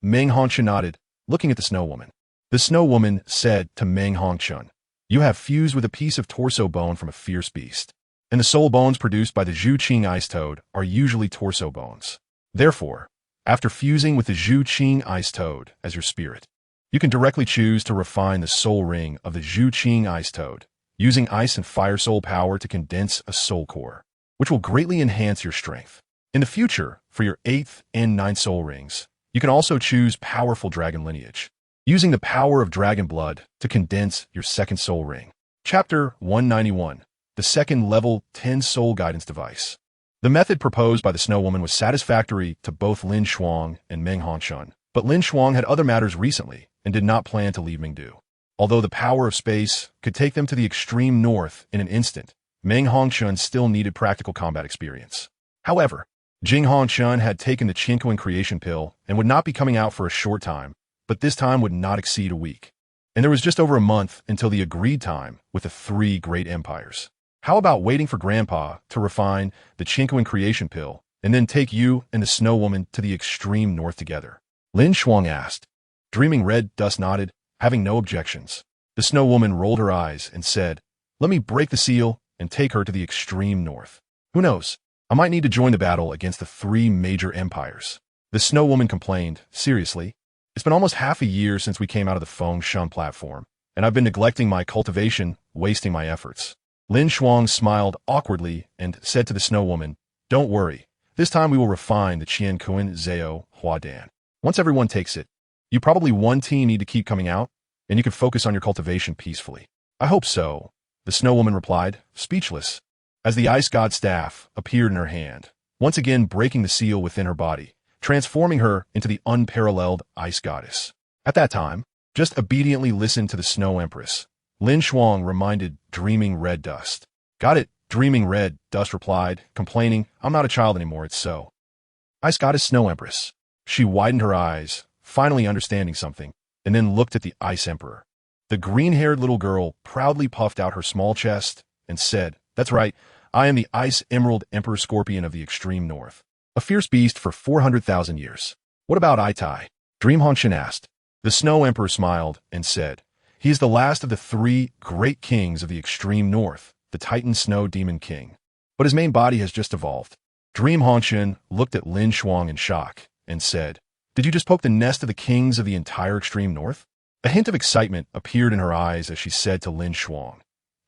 Speaker 1: Meng Hongshan nodded, looking at the Snow Woman. The Snow Woman said to Meng Hongshan, "You have fused with a piece of torso bone from a fierce beast, and the soul bones produced by the Zhuqing Ice Toad are usually torso bones. Therefore, after fusing with the Zhuqing Ice Toad as your spirit, you can directly choose to refine the soul ring of the Zhuqing Ice Toad, using ice and fire soul power to condense a soul core, which will greatly enhance your strength. In the future, for your 8th and 9th soul rings, you can also choose powerful dragon lineage, using the power of dragon blood to condense your 2nd soul ring." Chapter 191, the 2nd level 10 soul guidance device. The method proposed by the Snow Woman was satisfactory to both LinShuang and Meng Hongshan, but LinShuang had other matters recently and did not plan to leave Mingdu. Although the power of space could take them to the extreme north in an instant, Meng Hongshan still needed practical combat experience. However, Jing Hongshan had taken the Qinkuan creation pill and would not be coming out for a short time, but this time would not exceed a week. And there was just over a month until the agreed time with the 3 great empires. How about waiting for Grandpa to refine the Qinkuan creation pill and then take you and the Snow Woman to the extreme north together?" LinShuang asked. Dreaming red dust nodded, having no objections. The Snow Woman rolled her eyes and said, "Let me break the seal and take her to the extreme north. Who knows? I might need to join the battle against the 3 major empires." The Snow Woman complained, "Seriously? It's been almost half a year since we came out of the Fengshan platform, and I've been neglecting my cultivation, wasting my efforts. LinShuang smiled awkwardly and said to the snow woman, "Don't worry. This time we will refine the Qian Kuan Zhao Hua Dan. Once everyone takes it, you probably one team need to keep coming out, and you can focus on your cultivation peacefully." "I hope so," the snow woman replied, speechless, as the ice god staff appeared in her hand, once again breaking the seal within her body, transforming her into the unparalleled ice goddess. At that time, just obediently listen to the snow empress. LinShuang reminded Dreaming Red Dust. "Got it," Dreaming Red Dust replied, complaining, "I'm not a child anymore, it's so." Ice goddess snow empress. She widened her eyes, finally understanding something, and then looked at the ice emperor. The green-haired little girl proudly puffed out her small chest and said, "That's right, I am the Ice Emerald Emperor Scorpion of the extreme north. A fierce beast for 400,000 years. What about Itai?" DaiYueheng asked. The Snow Emperor smiled and said, "He is the last of the 3 great kings of the extreme north, the Titan Snow Demon King. But his main body has just evolved." DaiYueheng looked at LinShuang in shock and said, "Did you just poke the nest of the kings of the entire extreme north?" A hint of excitement appeared in her eyes as she said to LinShuang,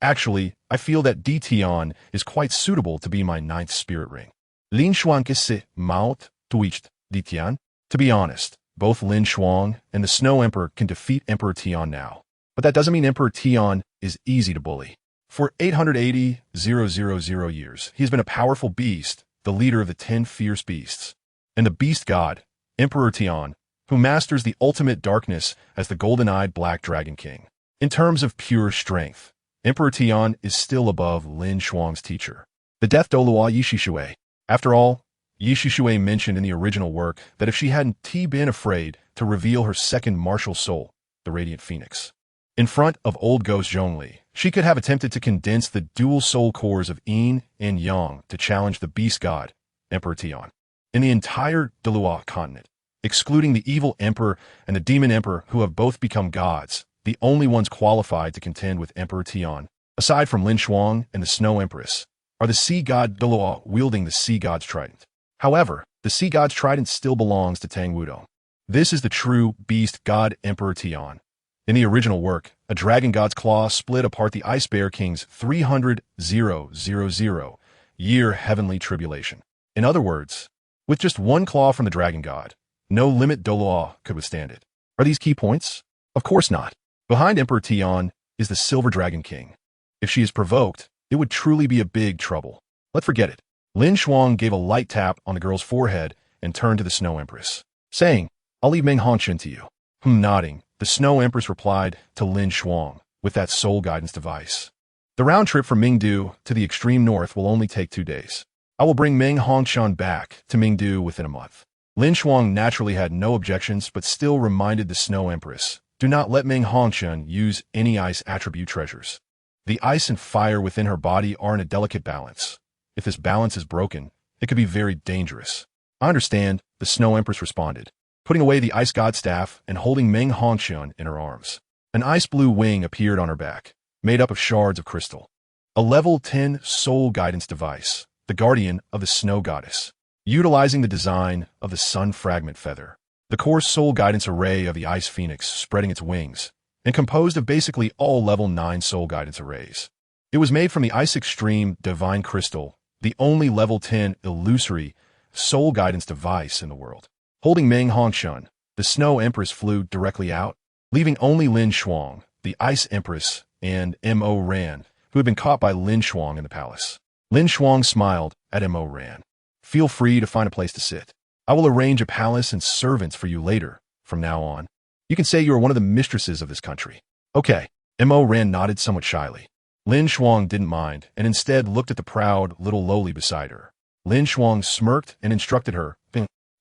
Speaker 1: "Actually, I feel that Ditian is quite suitable to be my 9th spirit ring." LinShuang kisse maut twitched Ditian. To be honest, both LinShuang and the Snow Emperor can defeat Emperor Tian now. But that doesn't mean Emperor Tian is easy to bully. For 880,000 years, he has been a powerful beast, the leader of the 10 fierce beasts. And the beast god, Emperor Tian, who masters the ultimate darkness as the golden-eyed Black Dragon King. In terms of pure strength, Emperor Tian is still above LinShuang's teacher, the Death Douluo Ye Xishui. After all, Ye Xishui mentioned in the original work that if she hadn't been afraid to reveal her second martial soul, the Radiant Phoenix, in front of old ghost Zhongli, she could have attempted to condense the dual soul cores of Yin and Yang to challenge the beast god, Emperor Tian. In the entire Douluo Continent, excluding the evil emperor and the demon emperor who have both become gods, the only ones qualified to contend with Emperor Tian, aside from LinShuang and the Snow Empress, are the sea god Douluo wielding the sea god's trident. However, the sea god's trident still belongs to Tang Wudong. This is the true beast god Emperor Tian. In the original work, a dragon god's claw split apart the Ice Bear King's 300,000-year heavenly tribulation. In other words, with just one claw from the dragon god, no limit Douluo could withstand it. Are these key points? Of course not. Behind Emperor Tian is the Silver Dragon King. If she is provoked, it would truly be a big trouble. Let's forget it. LinShuang gave a light tap on the girl's forehead and turned to the Snow Empress, saying, "I'll leave Menghongchen to you." Nodding, the Snow Empress replied to LinShuang with that soul guidance device. "The round trip from Mingdu to the extreme north will only take 2 days. I will bring Menghongchen back to Mingdu within a month." LinShuang naturally had no objections, but still reminded the Snow Empress, "Do not let Menghongchen use any ice attribute treasures. The ice and fire within her body are in a delicate balance. If this balance is broken, it could be very dangerous." "I understand," the Snow Empress responded, putting away the ice god staff and holding Menghongchen in her arms. An ice blue wing appeared on her back, made up of shards of crystal. A level 10 soul guidance device, the guardian of the snow goddess, utilizing the design of the sun fragment feather. The core soul guidance array of the ice phoenix spreading its wings, and composed of basically all level 9 soul guidance arrays. It was made from the Ice Extreme Divine Crystal, the only level 10 illusory soul guidance device in the world. Holding Menghongchen, the Snow Empress flew directly out, leaving only LinShuang, the Ice Empress, and M.O. Ran, who had been caught by LinShuang in the palace. LinShuang smiled at M.O. Ran. "Feel free to find a place to sit. I will arrange a palace and servants for you later. From now on, you can say you are one of the mistresses of this country." "Okay." M.O. Ran nodded somewhat shyly. LinShuang didn't mind, and instead looked at the proud little lowly beside her. LinShuang smirked and instructed her,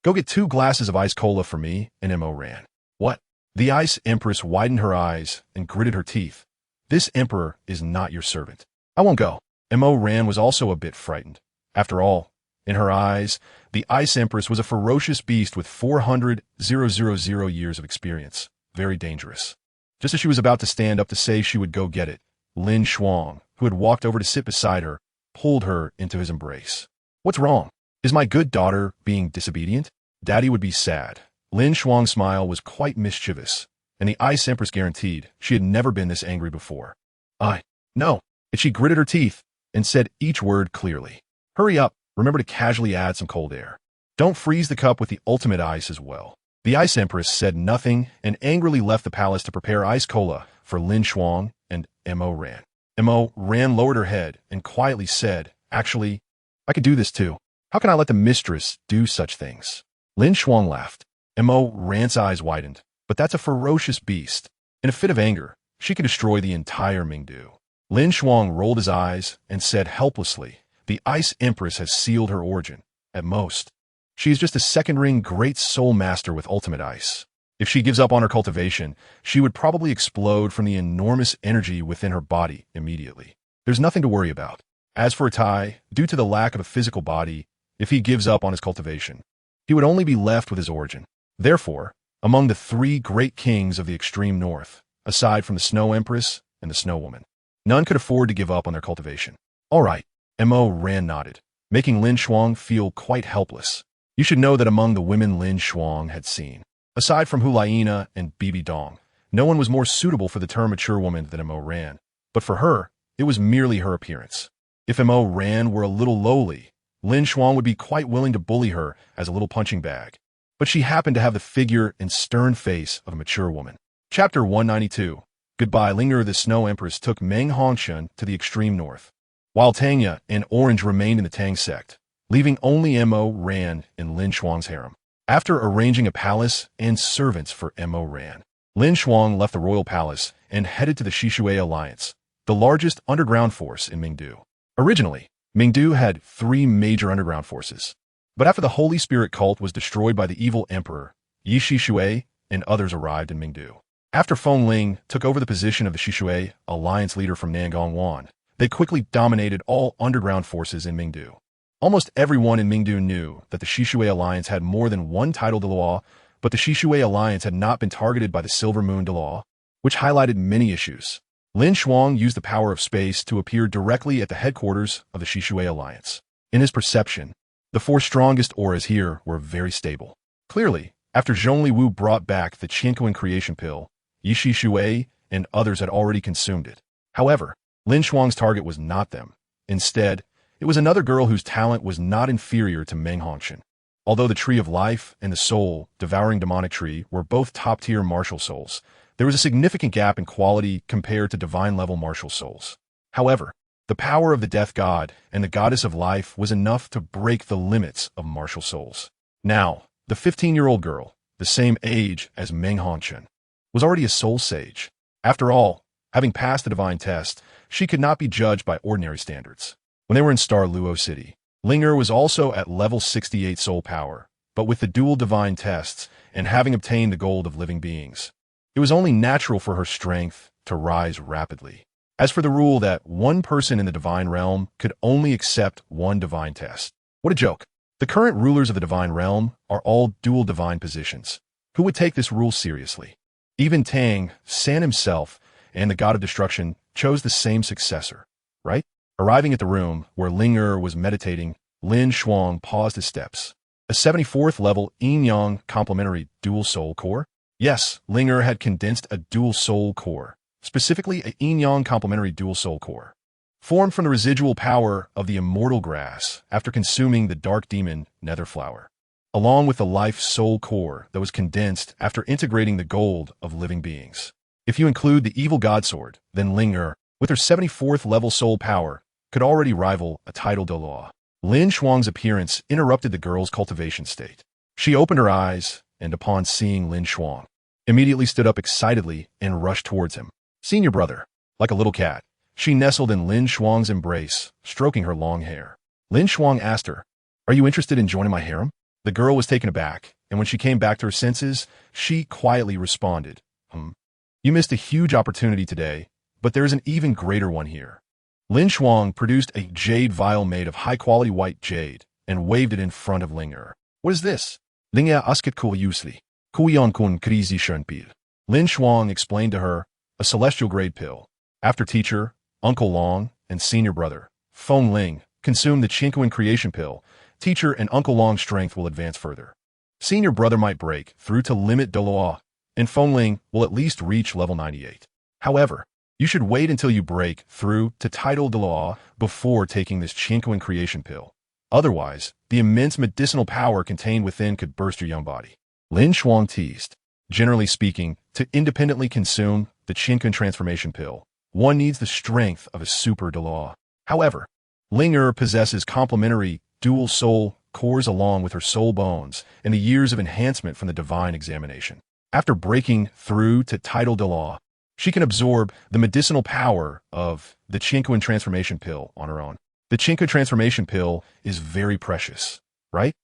Speaker 1: "Go get 2 glasses of ice cola for me," and M.O. Ran. "What?" The Ice Empress widened her eyes and gritted her teeth. "This emperor is not your servant. I won't go." M.O. Ran was also a bit frightened. After all, in her eyes, the Ice Empress was a ferocious beast with 400,000 years of experience. Very dangerous. Just as she was about to stand up to say she would go get it, LinShuang, who had walked over to sit beside her, pulled her into his embrace. "What's wrong? Is my good daughter being disobedient? Daddy would be sad." LinShuang's smile was quite mischievous, and the Ice Empress guaranteed she had never been this angry before. No. And she gritted her teeth and said each word clearly. Hurry up, remember to casually add some cold air. Don't freeze the cup with the ultimate ice as well. The Ice Empress said nothing and angrily left the palace to prepare ice cola for LinShuang and Mo Ran. Mo Ran lowered her head and quietly said, Actually, I could do this too. How can I let the mistress do such things? LinShuang laughed. Mo Ran's eyes widened. But that's a ferocious beast. In a fit of anger, she could destroy the entire Mingdu. LinShuang rolled his eyes and said helplessly, The Ice Empress has sealed her origin. At most, she is just a second-ring great soul master with ultimate ice. If she gives up on her cultivation, she would probably explode from the enormous energy within her body immediately. There's nothing to worry about. As for Tai, due to the lack of a physical body, if he gives up on his cultivation, he would only be left with his origin. Therefore, among the three great kings of the extreme north, aside from the Snow Empress and the Snow Woman, none could afford to give up on their cultivation. All right, Mo Ran nodded, making LinShuang feel quite helpless. You should know that among the women LinShuang had seen, aside from Hulaina and Bibi Dong, no one was more suitable for the term mature woman than Mo Ran. But for her, it was merely her appearance. If Mo Ran were a little lowly, LinShuang would be quite willing to bully her as a little punching bag. But she happened to have the figure and stern face of a mature woman. Chapter 192. Goodbye. Linger. The Snow Empress took Meng Hongshan to the extreme north, while Tanya and Orange remained in the Tang sect, leaving only Mo Ran in LinShuang's harem. After arranging a palace and servants for Mo Ran, LinShuang left the royal palace and headed to the Xishui Alliance, the largest underground force in Mingdu. Originally, Mingdu had three major underground forces. But after the Holy Spirit cult was destroyed by the evil emperor, Ye Xishui and others arrived in Mingdu. After Feng Ling took over the position of the Xishui alliance leader from Nangong Wan, they quickly dominated all underground forces in Mingdu. Almost everyone in Mingdu knew that the Xishui alliance had more than one title Douluo, but the Xishui alliance had not been targeted by the Silver Moon Douluo, which highlighted many issues. LinShuang used the power of space to appear directly at the headquarters of the Xishui alliance. In his perception, the four strongest auras here were very stable. Clearly, after Zhongli Wu brought back the Qiankuan creation pill, Ye Xishui and others had already consumed it. However, LinShuang's target was not them. Instead, it was another girl whose talent was not inferior to Meng Hongshan. Although the Tree of Life and the Soul, Devouring Demonic Tree, were both top-tier martial souls, there was a significant gap in quality compared to divine-level martial souls. However, the power of the Death God and the Goddess of Life was enough to break the limits of martial souls. Now, the 15-year-old girl, the same age as Meng Hongshan, was already a soul sage. After all, having passed the divine test, she could not be judged by ordinary standards. When they were in Star Luo City, Linger was also at level 68 soul power, but with the dual divine tests and having obtained the gold of living beings, it was only natural for her strength to rise rapidly. As for the rule that one person in the divine realm could only accept one divine test, what a joke. The current rulers of the divine realm are all dual divine positions. Who would take this rule seriously? Even Tang, San himself, and the god of destruction chose the same successor, right? Arriving at the room where Linger was meditating, LinShuang paused his steps. A 74th level yin-yang complementary dual soul core? Yes, Linger had condensed a dual soul core, specifically a yin-yang complementary dual soul core, formed from the residual power of the immortal grass after consuming the dark demon Netherflower, along with the life soul core that was condensed after integrating the gold of living beings. If you include the evil god sword, then Linger, with her 74th level soul power, could already rival a title Douluo. LinShuang's appearance interrupted the girl's cultivation state. She opened her eyes, and upon seeing LinShuang, immediately stood up excitedly and rushed towards him. Senior brother, like a little cat, she nestled in LinShuang's embrace, stroking her long hair. LinShuang asked her, "Are you interested in joining my harem?" The girl was taken aback, and when she came back to her senses, she quietly responded, You missed a huge opportunity today, but there is an even greater one here. LinShuang produced a jade vial made of high-quality white jade and waved it in front of Linger. What is this? Linger asket kul usli. Kuyon kun krizi shernpil. LinShuang explained to her, a celestial grade pill. After teacher, Uncle Long, and senior brother, Feng Ling, consume the Qiankuan creation pill, teacher and Uncle Long's strength will advance further. Senior brother might break through to limit Douluo, and Fengling will at least reach level 98. However, you should wait until you break through to Title Douluo before taking this Qingquan creation pill. Otherwise, the immense medicinal power contained within could burst your young body. LinShuang teased. Generally speaking, to independently consume the Qingquan transformation pill, one needs the strength of a super Douluo. However, Ling possesses complementary dual soul cores along with her soul bones and the years of enhancement from the divine examination. After breaking through to Title Douluo, she can absorb the medicinal power of the Qingquan transformation pill on her own. The Qingquan transformation pill is very precious, right?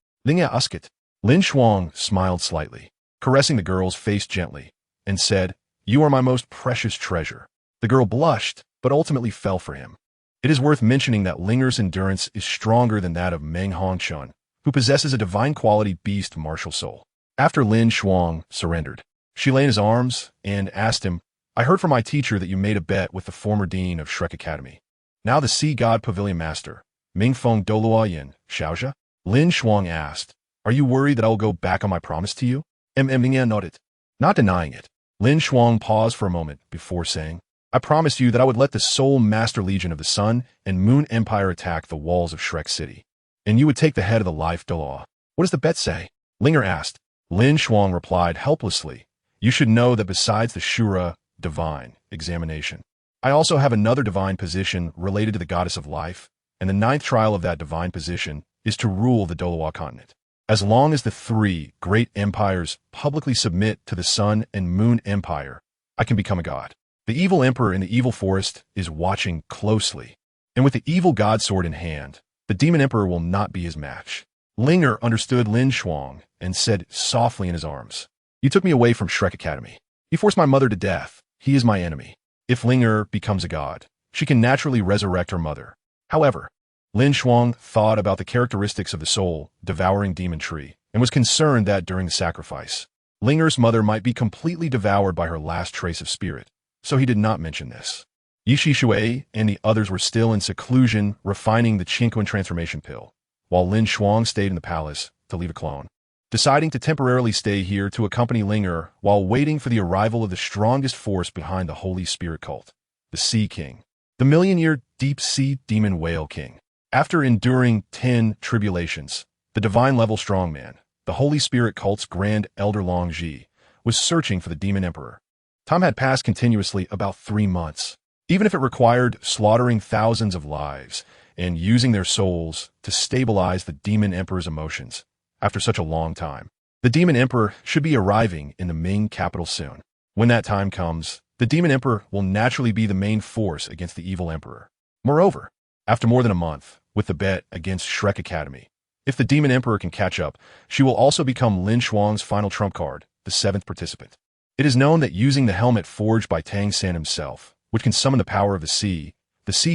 Speaker 1: LinShuang smiled slightly, caressing the girl's face gently, and said, "You are my most precious treasure." The girl blushed, but ultimately fell for him. It is worth mentioning that Linger's endurance is stronger than that of Meng Hongchun, who possesses a divine quality beast martial soul. After LinShuang surrendered, she lay in his arms and asked him, "I heard from my teacher that you made a bet with the former dean of Shrek Academy. Now the Sea God Pavilion Master, Mingfeng Douluo Xishui?" LinShuang asked, "Are you worried that I will go back on my promise to you?" Mingyan nodded, not denying it. LinShuang paused for a moment before saying, "I promised you that I would let the Soul Master Legion of the Sun and Moon Empire attack the walls of Shrek City, and you would take the head of the Life Douluo. What does the bet say?" Linger asked. LinShuang replied helplessly, "You should know that besides the Shura divine examination, I also have another divine position related to the goddess of life, and the 9th trial of that divine position is to rule the Douluo Continent. As long as the 3 great empires publicly submit to the Sun and Moon Empire, I can become a god. The evil emperor in the evil forest is watching closely, and with the evil god sword in hand, the demon emperor will not be his match." Linger understood LinShuang and said softly in his arms, "You took me away from Shrek Academy. You forced my mother to death. He is my enemy. If Linger becomes a god, she can naturally resurrect her mother." However, LinShuang thought about the characteristics of the soul devouring demon tree and was concerned that during the sacrifice, Linger's mother might be completely devoured by her last trace of spirit, so he did not mention this. Ye Xishui and the others were still in seclusion refining the Qingquan transformation pill, while LinShuang stayed in the palace to leave a clone, deciding to temporarily stay here to accompany Linger while waiting for the arrival of the strongest force behind the Holy Spirit cult, the Sea King, the million-year deep-sea demon whale king. After enduring 10 tribulations, the divine-level strongman, the Holy Spirit cult's Grand Elder Long Ji, was searching for the demon emperor. Time had passed continuously about 3 months. Even if it required slaughtering thousands of lives and using their souls to stabilize the demon emperor's emotions, after such a long time, the demon emperor should be arriving in the Ming capital soon. When that time comes, the demon emperor will naturally be the main force against the evil emperor. Moreover, after more than a month, with the bet against Shrek Academy, if the demon emperor can catch up, she will also become LinShuang's final trump card, the 7th participant. It is known that using the helmet forged by Tang San himself, which can summon the power of the sea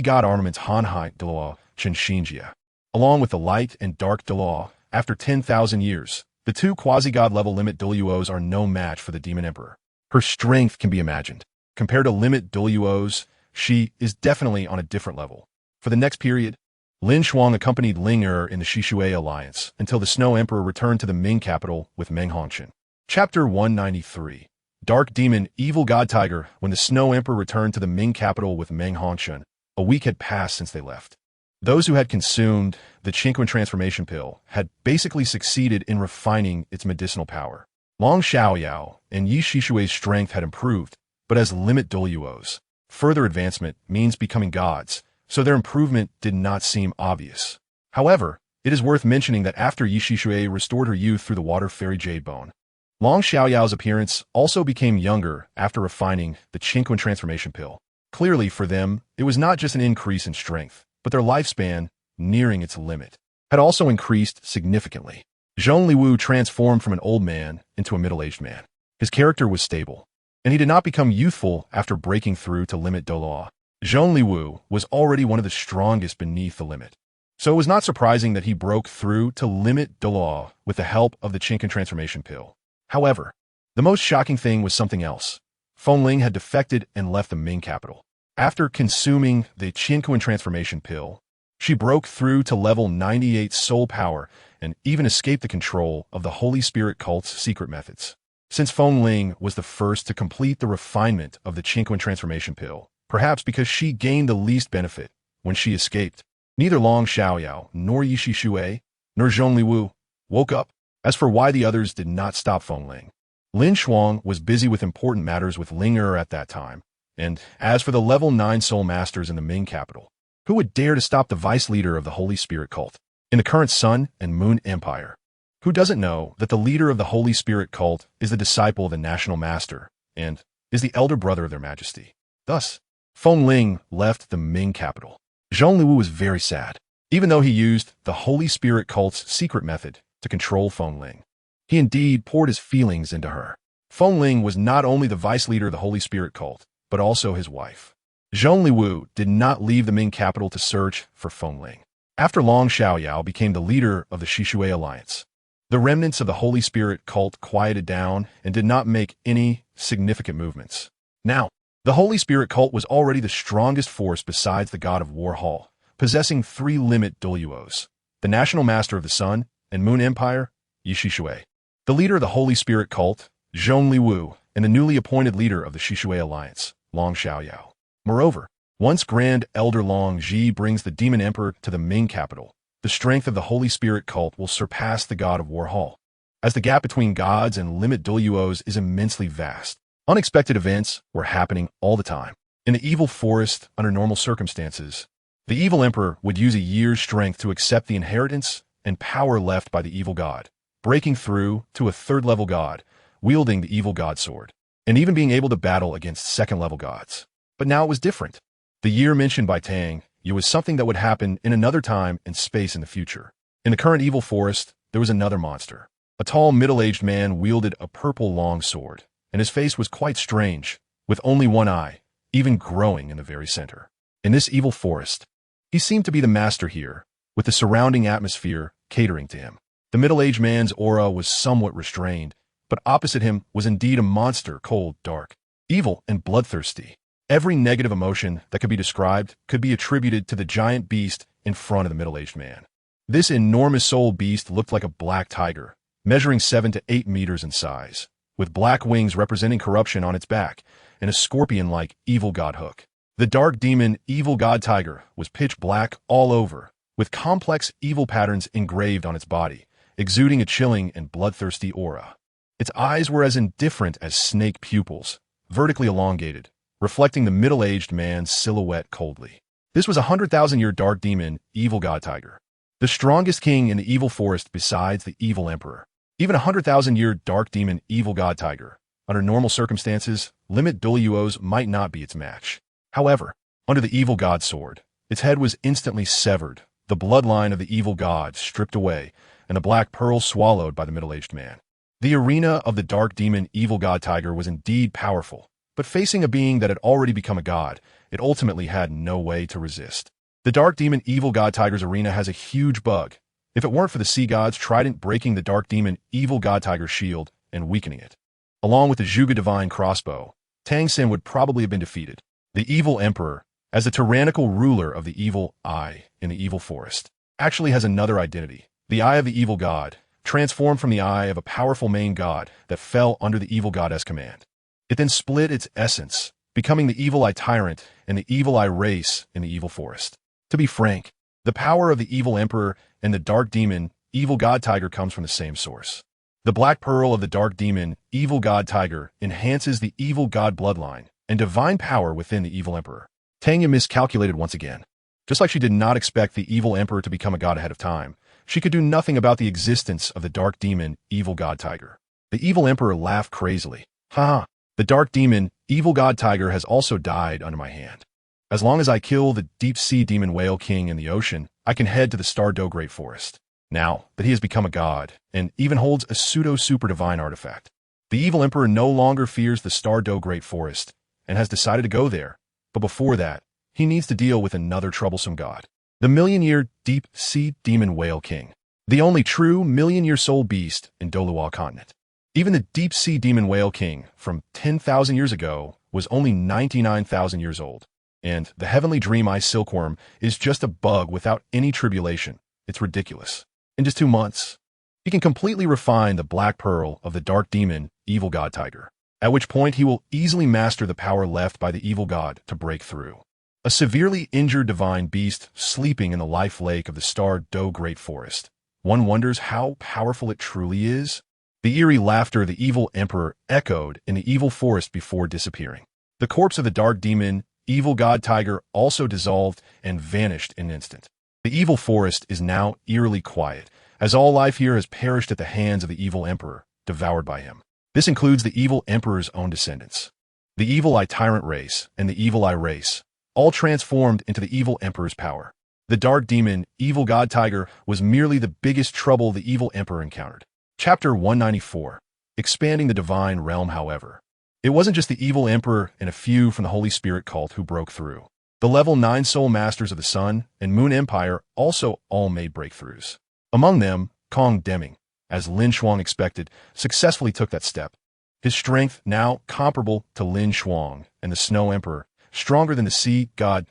Speaker 1: god armaments Hanhai Douluo Chenxinjia, along with the light and dark Douluo, after 10,000 years, the 2 quasi-god level limit Douluos are no match for the demon emperor. Her strength can be imagined. Compared to limit Douluos, she is definitely on a different level. For the next period, LinShuang accompanied Linger in the Xishui alliance until the Snow Emperor returned to the Ming capital with Meng Hongchun. Chapter 193. Dark Demon Evil God Tiger. When the Snow Emperor returned to the Ming capital with Meng Hongchun, a week had passed since they left. Those who had consumed the Qingquan transformation pill had basically succeeded in refining its medicinal power. Long Xiaoyao and Ye Xishui's strength had improved, but as limit Douluos, further advancement means becoming gods, so their improvement did not seem obvious. However, it is worth mentioning that after Ye Xishui restored her youth through the water fairy jade bone, Long Xiaoyao's appearance also became younger after refining the Qingquan transformation pill. Clearly, for them, it was not just an increase in strength, but their lifespan, nearing its limit, had also increased significantly. Zhongliwu transformed from an old man into a middle-aged man. His character was stable, and he did not become youthful after breaking through to limit Douluo. Zhongliwu was already one of the strongest beneath the limit, so it was not surprising that he broke through to limit Douluo with the help of the Qingquan transformation pill. However, the most shocking thing was something else. Fengling had defected and left the Ming capital. After consuming the Qingquan transformation pill, she broke through to level 98 soul power and even escaped the control of the Holy Spirit cult's secret methods. since Feng Ling was the first to complete the refinement of the Qingquan transformation pill, perhaps because she gained the least benefit when she escaped. Neither Long Xiaoyao, nor Ye Xishui, nor Zhong Liwu woke up. As for why the others did not stop Feng Ling, LinShuang was busy with important matters with Ling at that time, and as for the level 9 soul masters in the Ming capital, who would dare to stop the vice leader of the Holy Spirit cult in the current Sun and Moon Empire? Who doesn't know that the leader of the Holy Spirit cult is the disciple of the national master and is the elder brother of their majesty? Thus, Feng Ling left the Ming capital. Zhong Liwu was very sad, even though he used the Holy Spirit cult's secret method to control Feng Ling. He indeed poured his feelings into her. Feng Ling was not only the vice leader of the Holy Spirit cult, but also his wife. Zhong Liwu did not leave the Ming capital to search for Feng Ling. After Long Xiaoyao became the leader of the Xishui alliance, the remnants of the Holy Spirit cult quieted down and did not make any significant movements. Now, the Holy Spirit cult was already the strongest force besides the God of War Hall, possessing 3 limit Douluos, the national master of the Sun and Moon Empire, Ye Xishui, the leader of the Holy Spirit cult, Zhong Liwu, and the newly appointed leader of the Xishui alliance, Long Xiaoyao. Moreover, once Grand Elder Long Ji brings the Demon Emperor to the Ming capital, the strength of the Holy Spirit cult will surpass the God of War Hall, as the gap between gods and limit Douluos is immensely vast. Unexpected events were happening all the time. In the evil forest, under normal circumstances, the evil emperor would use a year's strength to accept the inheritance and power left by the evil god, breaking through to a 3rd-level god, wielding the evil god sword, and even being able to battle against 2nd-level gods. But now it was different. The year mentioned by Tang Yu was something that would happen in another time and space in the future. In the current evil forest, there was another monster. A tall, middle-aged man wielded a purple long sword, and his face was quite strange, with only one eye, even growing in the very center. In this evil forest, he seemed to be the master here, with the surrounding atmosphere catering to him. The middle-aged man's aura was somewhat restrained, but opposite him was indeed a monster, cold, dark, evil, and bloodthirsty. Every negative emotion that could be described could be attributed to the giant beast in front of the middle-aged man. This enormous soul beast looked like a black tiger, measuring 7 to 8 meters in size, with black wings representing corruption on its back, and a scorpion-like evil god hook. The dark demon evil god tiger was pitch black all over, with complex evil patterns engraved on its body, exuding a chilling and bloodthirsty aura. Its eyes were as indifferent as snake pupils, vertically elongated, reflecting the middle-aged man's silhouette coldly. This was a 100,000-year dark demon evil god tiger, the strongest king in the evil forest besides the evil emperor. Even a 100,000-year dark demon evil god tiger, under normal circumstances, limit Douluos might not be its match. However, under the evil god sword, its head was instantly severed, the bloodline of the evil god stripped away, and the black pearl swallowed by the middle-aged man. The arena of the dark demon evil god tiger was indeed powerful, but facing a being that had already become a god, it ultimately had no way to resist. The dark demon evil god tiger's arena has a huge bug. If it weren't for the sea god's trident breaking the dark demon evil god tiger's shield and weakening it, along with the Zhuge divine crossbow, Tang Xin would probably have been defeated. The evil emperor, as the tyrannical ruler of the evil eye in the evil forest, actually has another identity, the eye of the evil god, transformed from the eye of a powerful main god that fell under the evil goddess command. It then split its essence, becoming the evil eye tyrant and the evil eye race in the evil forest. To be frank, the power of the evil emperor and the dark demon evil god tiger comes from the same source. The black pearl of the dark demon evil god tiger enhances the evil god bloodline and divine power within the evil emperor. Tang Yu miscalculated once again. Just like she did not expect the evil emperor to become a god ahead of time, she could do nothing about the existence of the dark demon evil god tiger. The evil emperor laughed crazily. Ha! The dark demon evil god tiger has also died under my hand. As long as I kill the deep-sea demon whale king in the ocean, I can head to the Star Do Great Forest. Now that he has become a god, and even holds a pseudo-super-divine artifact, the evil emperor no longer fears the Star Do Great Forest, and has decided to go there. But before that, he needs to deal with another troublesome god, the million-year deep-sea demon whale king, the only true million-year soul beast in Douluo Continent. Even the deep-sea demon whale king from 10,000 years ago was only 99,000 years old. And the heavenly dream eye silkworm is just a bug without any tribulation. It's ridiculous. In just 2 months, He can completely refine the black pearl of the dark demon, evil god tiger, at which point he will easily master the power left by the evil god to break through. A severely injured divine beast sleeping in the life lake of the star Do Great Forest. One wonders how powerful it truly is. The eerie laughter of the evil emperor echoed in the evil forest before disappearing. The corpse of the dark demon, evil god tiger, also dissolved and vanished in an instant. The evil forest is now eerily quiet, as all life here has perished at the hands of the evil emperor, devoured by him. This includes the evil emperor's own descendants. The evil eye tyrant race and the evil eye race, all transformed into the evil emperor's power. The dark demon, evil god tiger, was merely the biggest trouble the evil emperor encountered. Chapter 194. Expanding the divine realm. However, it wasn't just the evil emperor and a few from the Holy Spirit cult who broke through. The level 9 soul masters of the Sun and Moon Empire also all made breakthroughs. Among them, Kong Deming, as LinShuang expected, successfully took that step. His strength, now comparable to LinShuang and the Snow Emperor, stronger than the Sea God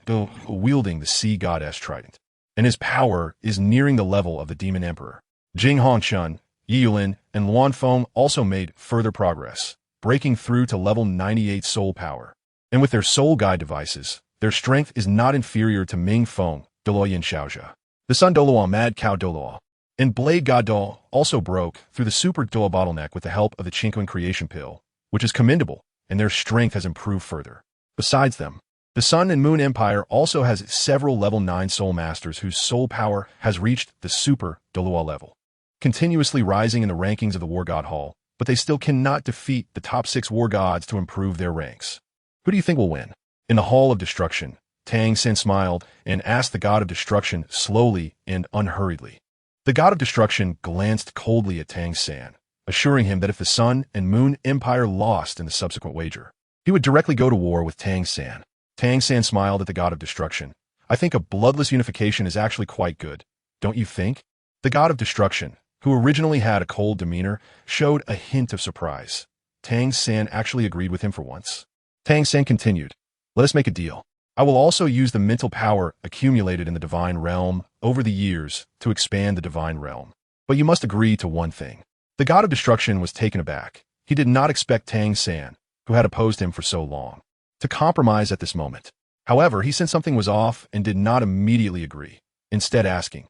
Speaker 1: wielding the Sea Goddess trident. And his power is nearing the level of the Demon Emperor. Jing Hongchun, Yulin, and Luanfeng also made further progress, breaking through to level 98 soul power. And with their soul guide devices, their strength is not inferior to Ming Feng, Douluo Xiaozhe. The Sun Douluo Mad Cow Douluo, and Blade God Douluo also broke through the Super Douluo bottleneck with the help of the Qingquan Creation Pill, which is commendable, and their strength has improved further. Besides them, the Sun and Moon Empire also has several level 9 soul masters whose soul power has reached the Super Douluo level, continuously rising in the rankings of the War God Hall, but they still cannot defeat the top 6 war gods to improve their ranks. Who do you think will win? In the Hall of Destruction, Tang Sen smiled and asked the God of Destruction slowly and unhurriedly. The God of Destruction glanced coldly at Tang San, assuring him that if the Sun and Moon Empire lost in the subsequent wager, he would directly go to war with Tang San. Tang San smiled at the God of Destruction. I think a bloodless unification is actually quite good, don't you think? The God of Destruction, who originally had a cold demeanor, showed a hint of surprise. Tang San actually agreed with him for once. Tang San continued, "Let us make a deal. I will also use the mental power accumulated in the divine realm over the years to expand the divine realm. But you must agree to one thing." The God of Destruction was taken aback. He did not expect Tang San, who had opposed him for so long, to compromise at this moment. However, he sensed something was off and did not immediately agree, instead asking,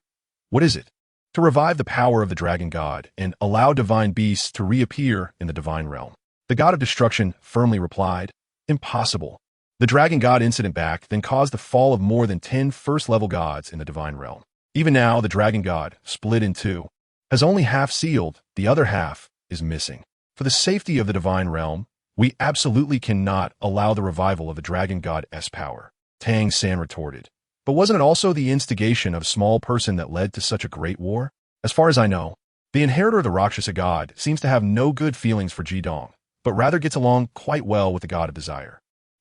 Speaker 1: "What is it?" "To revive the power of the dragon god and allow divine beasts to reappear in the divine realm." The God of Destruction firmly replied, "Impossible." The dragon god incident back then caused the fall of more than 10 first-level gods in the divine realm. Even now, the dragon god, split in two, has only half sealed, the other half is missing. For the safety of the divine realm, we absolutely cannot allow the revival of the dragon god's power, Tang San retorted. But wasn't it also the instigation of a small person that led to such a great war? As far as I know, the inheritor of the Rakshasa god seems to have no good feelings for Jidong, but rather gets along quite well with the god of desire.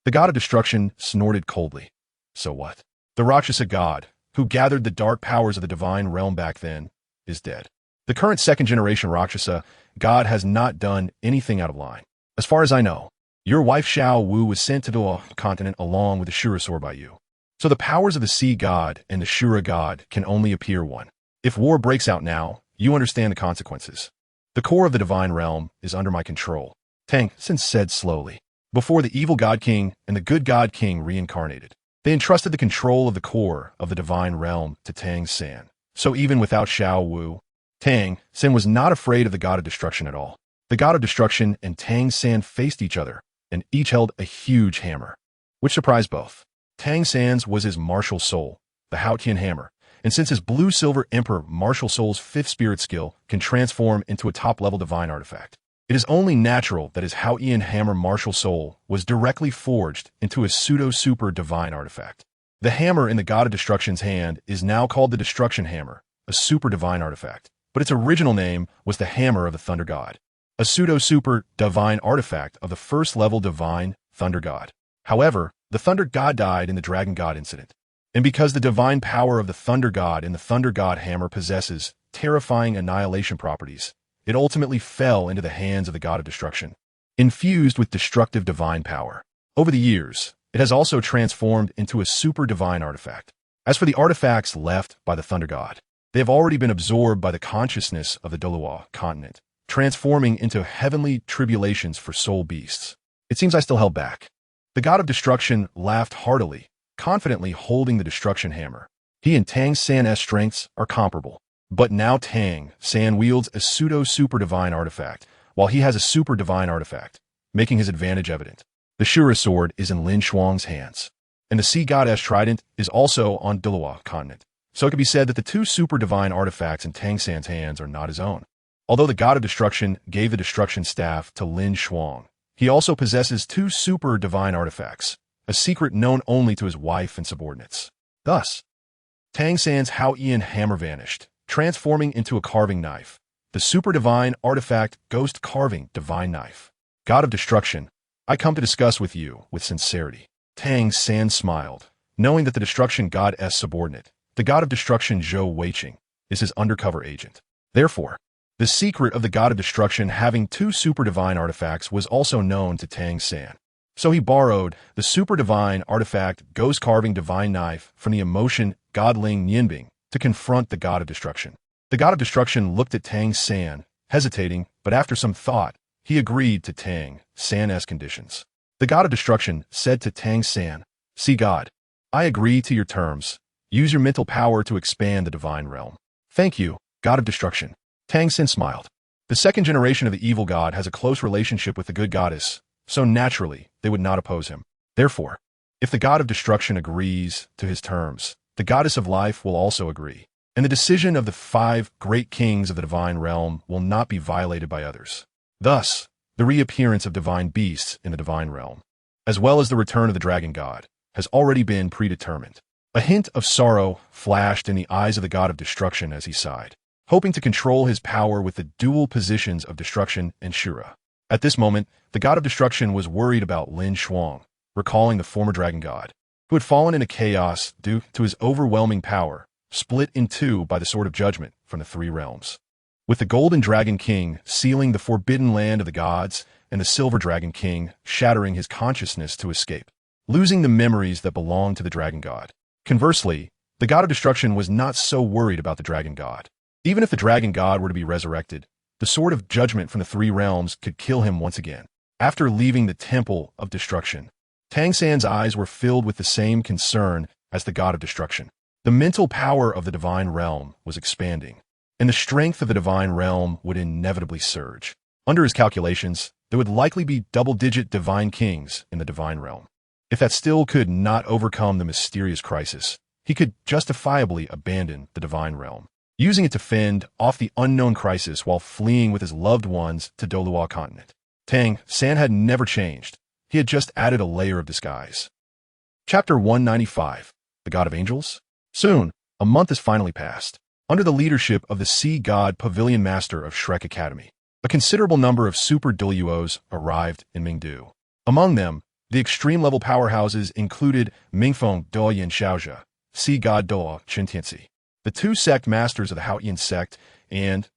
Speaker 1: The God of Destruction snorted coldly. So what? The Rakshasa god, who gathered the dark powers of the divine realm back then, is dead. The current second-generation Rakshasa god has not done anything out of line. As far as I know, your wife Xiao Wu was sent to Douluo Continent along with the Shura sword by you. So the powers of the Sea God and the Shura God can only appear one. If war breaks out now, you understand the consequences. The core of the divine realm is under my control, Tang Sen said slowly. Before the evil God King and the good God King reincarnated, they entrusted the control of the core of the divine realm to Tang San. So even without Xiao Wu, Tang San was not afraid of the God of Destruction at all. The God of Destruction and Tang San faced each other, and each held a huge hammer, which surprised both. Tang San's was his martial soul, the Haotian hammer, and since his blue-silver emperor martial soul's 5th spirit skill can transform into a top-level divine artifact, it is only natural that his Haotian hammer martial soul was directly forged into a pseudo-super divine artifact. The hammer in the God of Destruction's hand is now called the Destruction Hammer, a super divine artifact, but its original name was the Hammer of the Thunder God, a pseudo-super divine artifact of the first-level divine Thunder God. However, the Thunder God died in the Dragon God incident, and because the divine power of the Thunder God and the Thunder God Hammer possesses terrifying annihilation properties, it ultimately fell into the hands of the God of Destruction, infused with destructive divine power. Over the years, it has also transformed into a super divine artifact. As for the artifacts left by the Thunder God, They have already been absorbed by the consciousness of the Douluo Continent, transforming into heavenly tribulations for soul beasts. It seems I still held back. The god of destruction laughed heartily, confidently holding the destruction hammer. He and Tang San's strengths are comparable. But now Tang San wields a pseudo-super-divine artifact, while he has a super-divine artifact, making his advantage evident. The Shura sword is in LinShuang's hands, and the sea goddess trident is also on Douluo Continent. So it could be said that the two super-divine artifacts in Tang San's hands are not his own. Although the god of destruction gave the destruction staff to LinShuang, he also possesses two super-divine artifacts, a secret known only to his wife and subordinates. Thus, Tang San's Daiyueheng hammer vanished, transforming into a carving knife. The super-divine artifact Ghost Carving Divine Knife. God of Destruction, I come to discuss with you with sincerity. Tang San smiled, knowing that the destruction god's subordinate, the god of destruction Zhou Weiqing, is his undercover agent. Therefore, the secret of the god of destruction having two super-divine artifacts was also known to Tang San. So he borrowed the super-divine artifact Ghost Carving Divine Knife from the emotion godling Nianbing to confront the god of destruction. The god of destruction looked at Tang San, hesitating, but after some thought, he agreed to Tang San's conditions. The god of destruction said to Tang San, "See God, I agree to your terms. Use your mental power to expand the divine realm." "Thank you, god of destruction." Tang San smiled. The second generation of the evil god has a close relationship with the good goddess, so naturally, they would not oppose him. Therefore, if the god of destruction agrees to his terms, the goddess of life will also agree, and the decision of the 5 great kings of the divine realm will not be violated by others. Thus, the reappearance of divine beasts in the divine realm, as well as the return of the dragon god, has already been predetermined. A hint of sorrow flashed in the eyes of the god of destruction as he sighed, hoping to control his power with the dual positions of destruction and Shura. At this moment, the god of destruction was worried about LinShuang, recalling the former dragon god, who had fallen into chaos due to his overwhelming power, split in two by the sword of judgment from the 3 realms. With the golden dragon king sealing the forbidden land of the gods and the silver dragon king shattering his consciousness to escape, losing the memories that belonged to the dragon god. Conversely, the god of destruction was not so worried about the dragon god. Even if the dragon god were to be resurrected, the sword of judgment from the 3 realms could kill him once again. After leaving the temple of destruction, Tang San's eyes were filled with the same concern as the god of destruction. The mental power of the divine realm was expanding, and the strength of the divine realm would inevitably surge. Under his calculations, there would likely be double-digit divine kings in the divine realm. If that still could not overcome the mysterious crisis, he could justifiably abandon the divine realm, using it to fend off the unknown crisis while fleeing with his loved ones to Douluo Continent. Tang San had never changed. He had just added a layer of disguise. Chapter 195, The God of Angels? Soon, a month has finally passed. Under the leadership of the Sea God Pavilion Master of Shrek Academy, a considerable number of Super Douluos arrived in Mingdu. Among them, the extreme-level powerhouses included Mingfeng Duoyan Xiaozhe, Sea God Douluo Qintianzi, the 2 sect masters of the Haoyan sect, and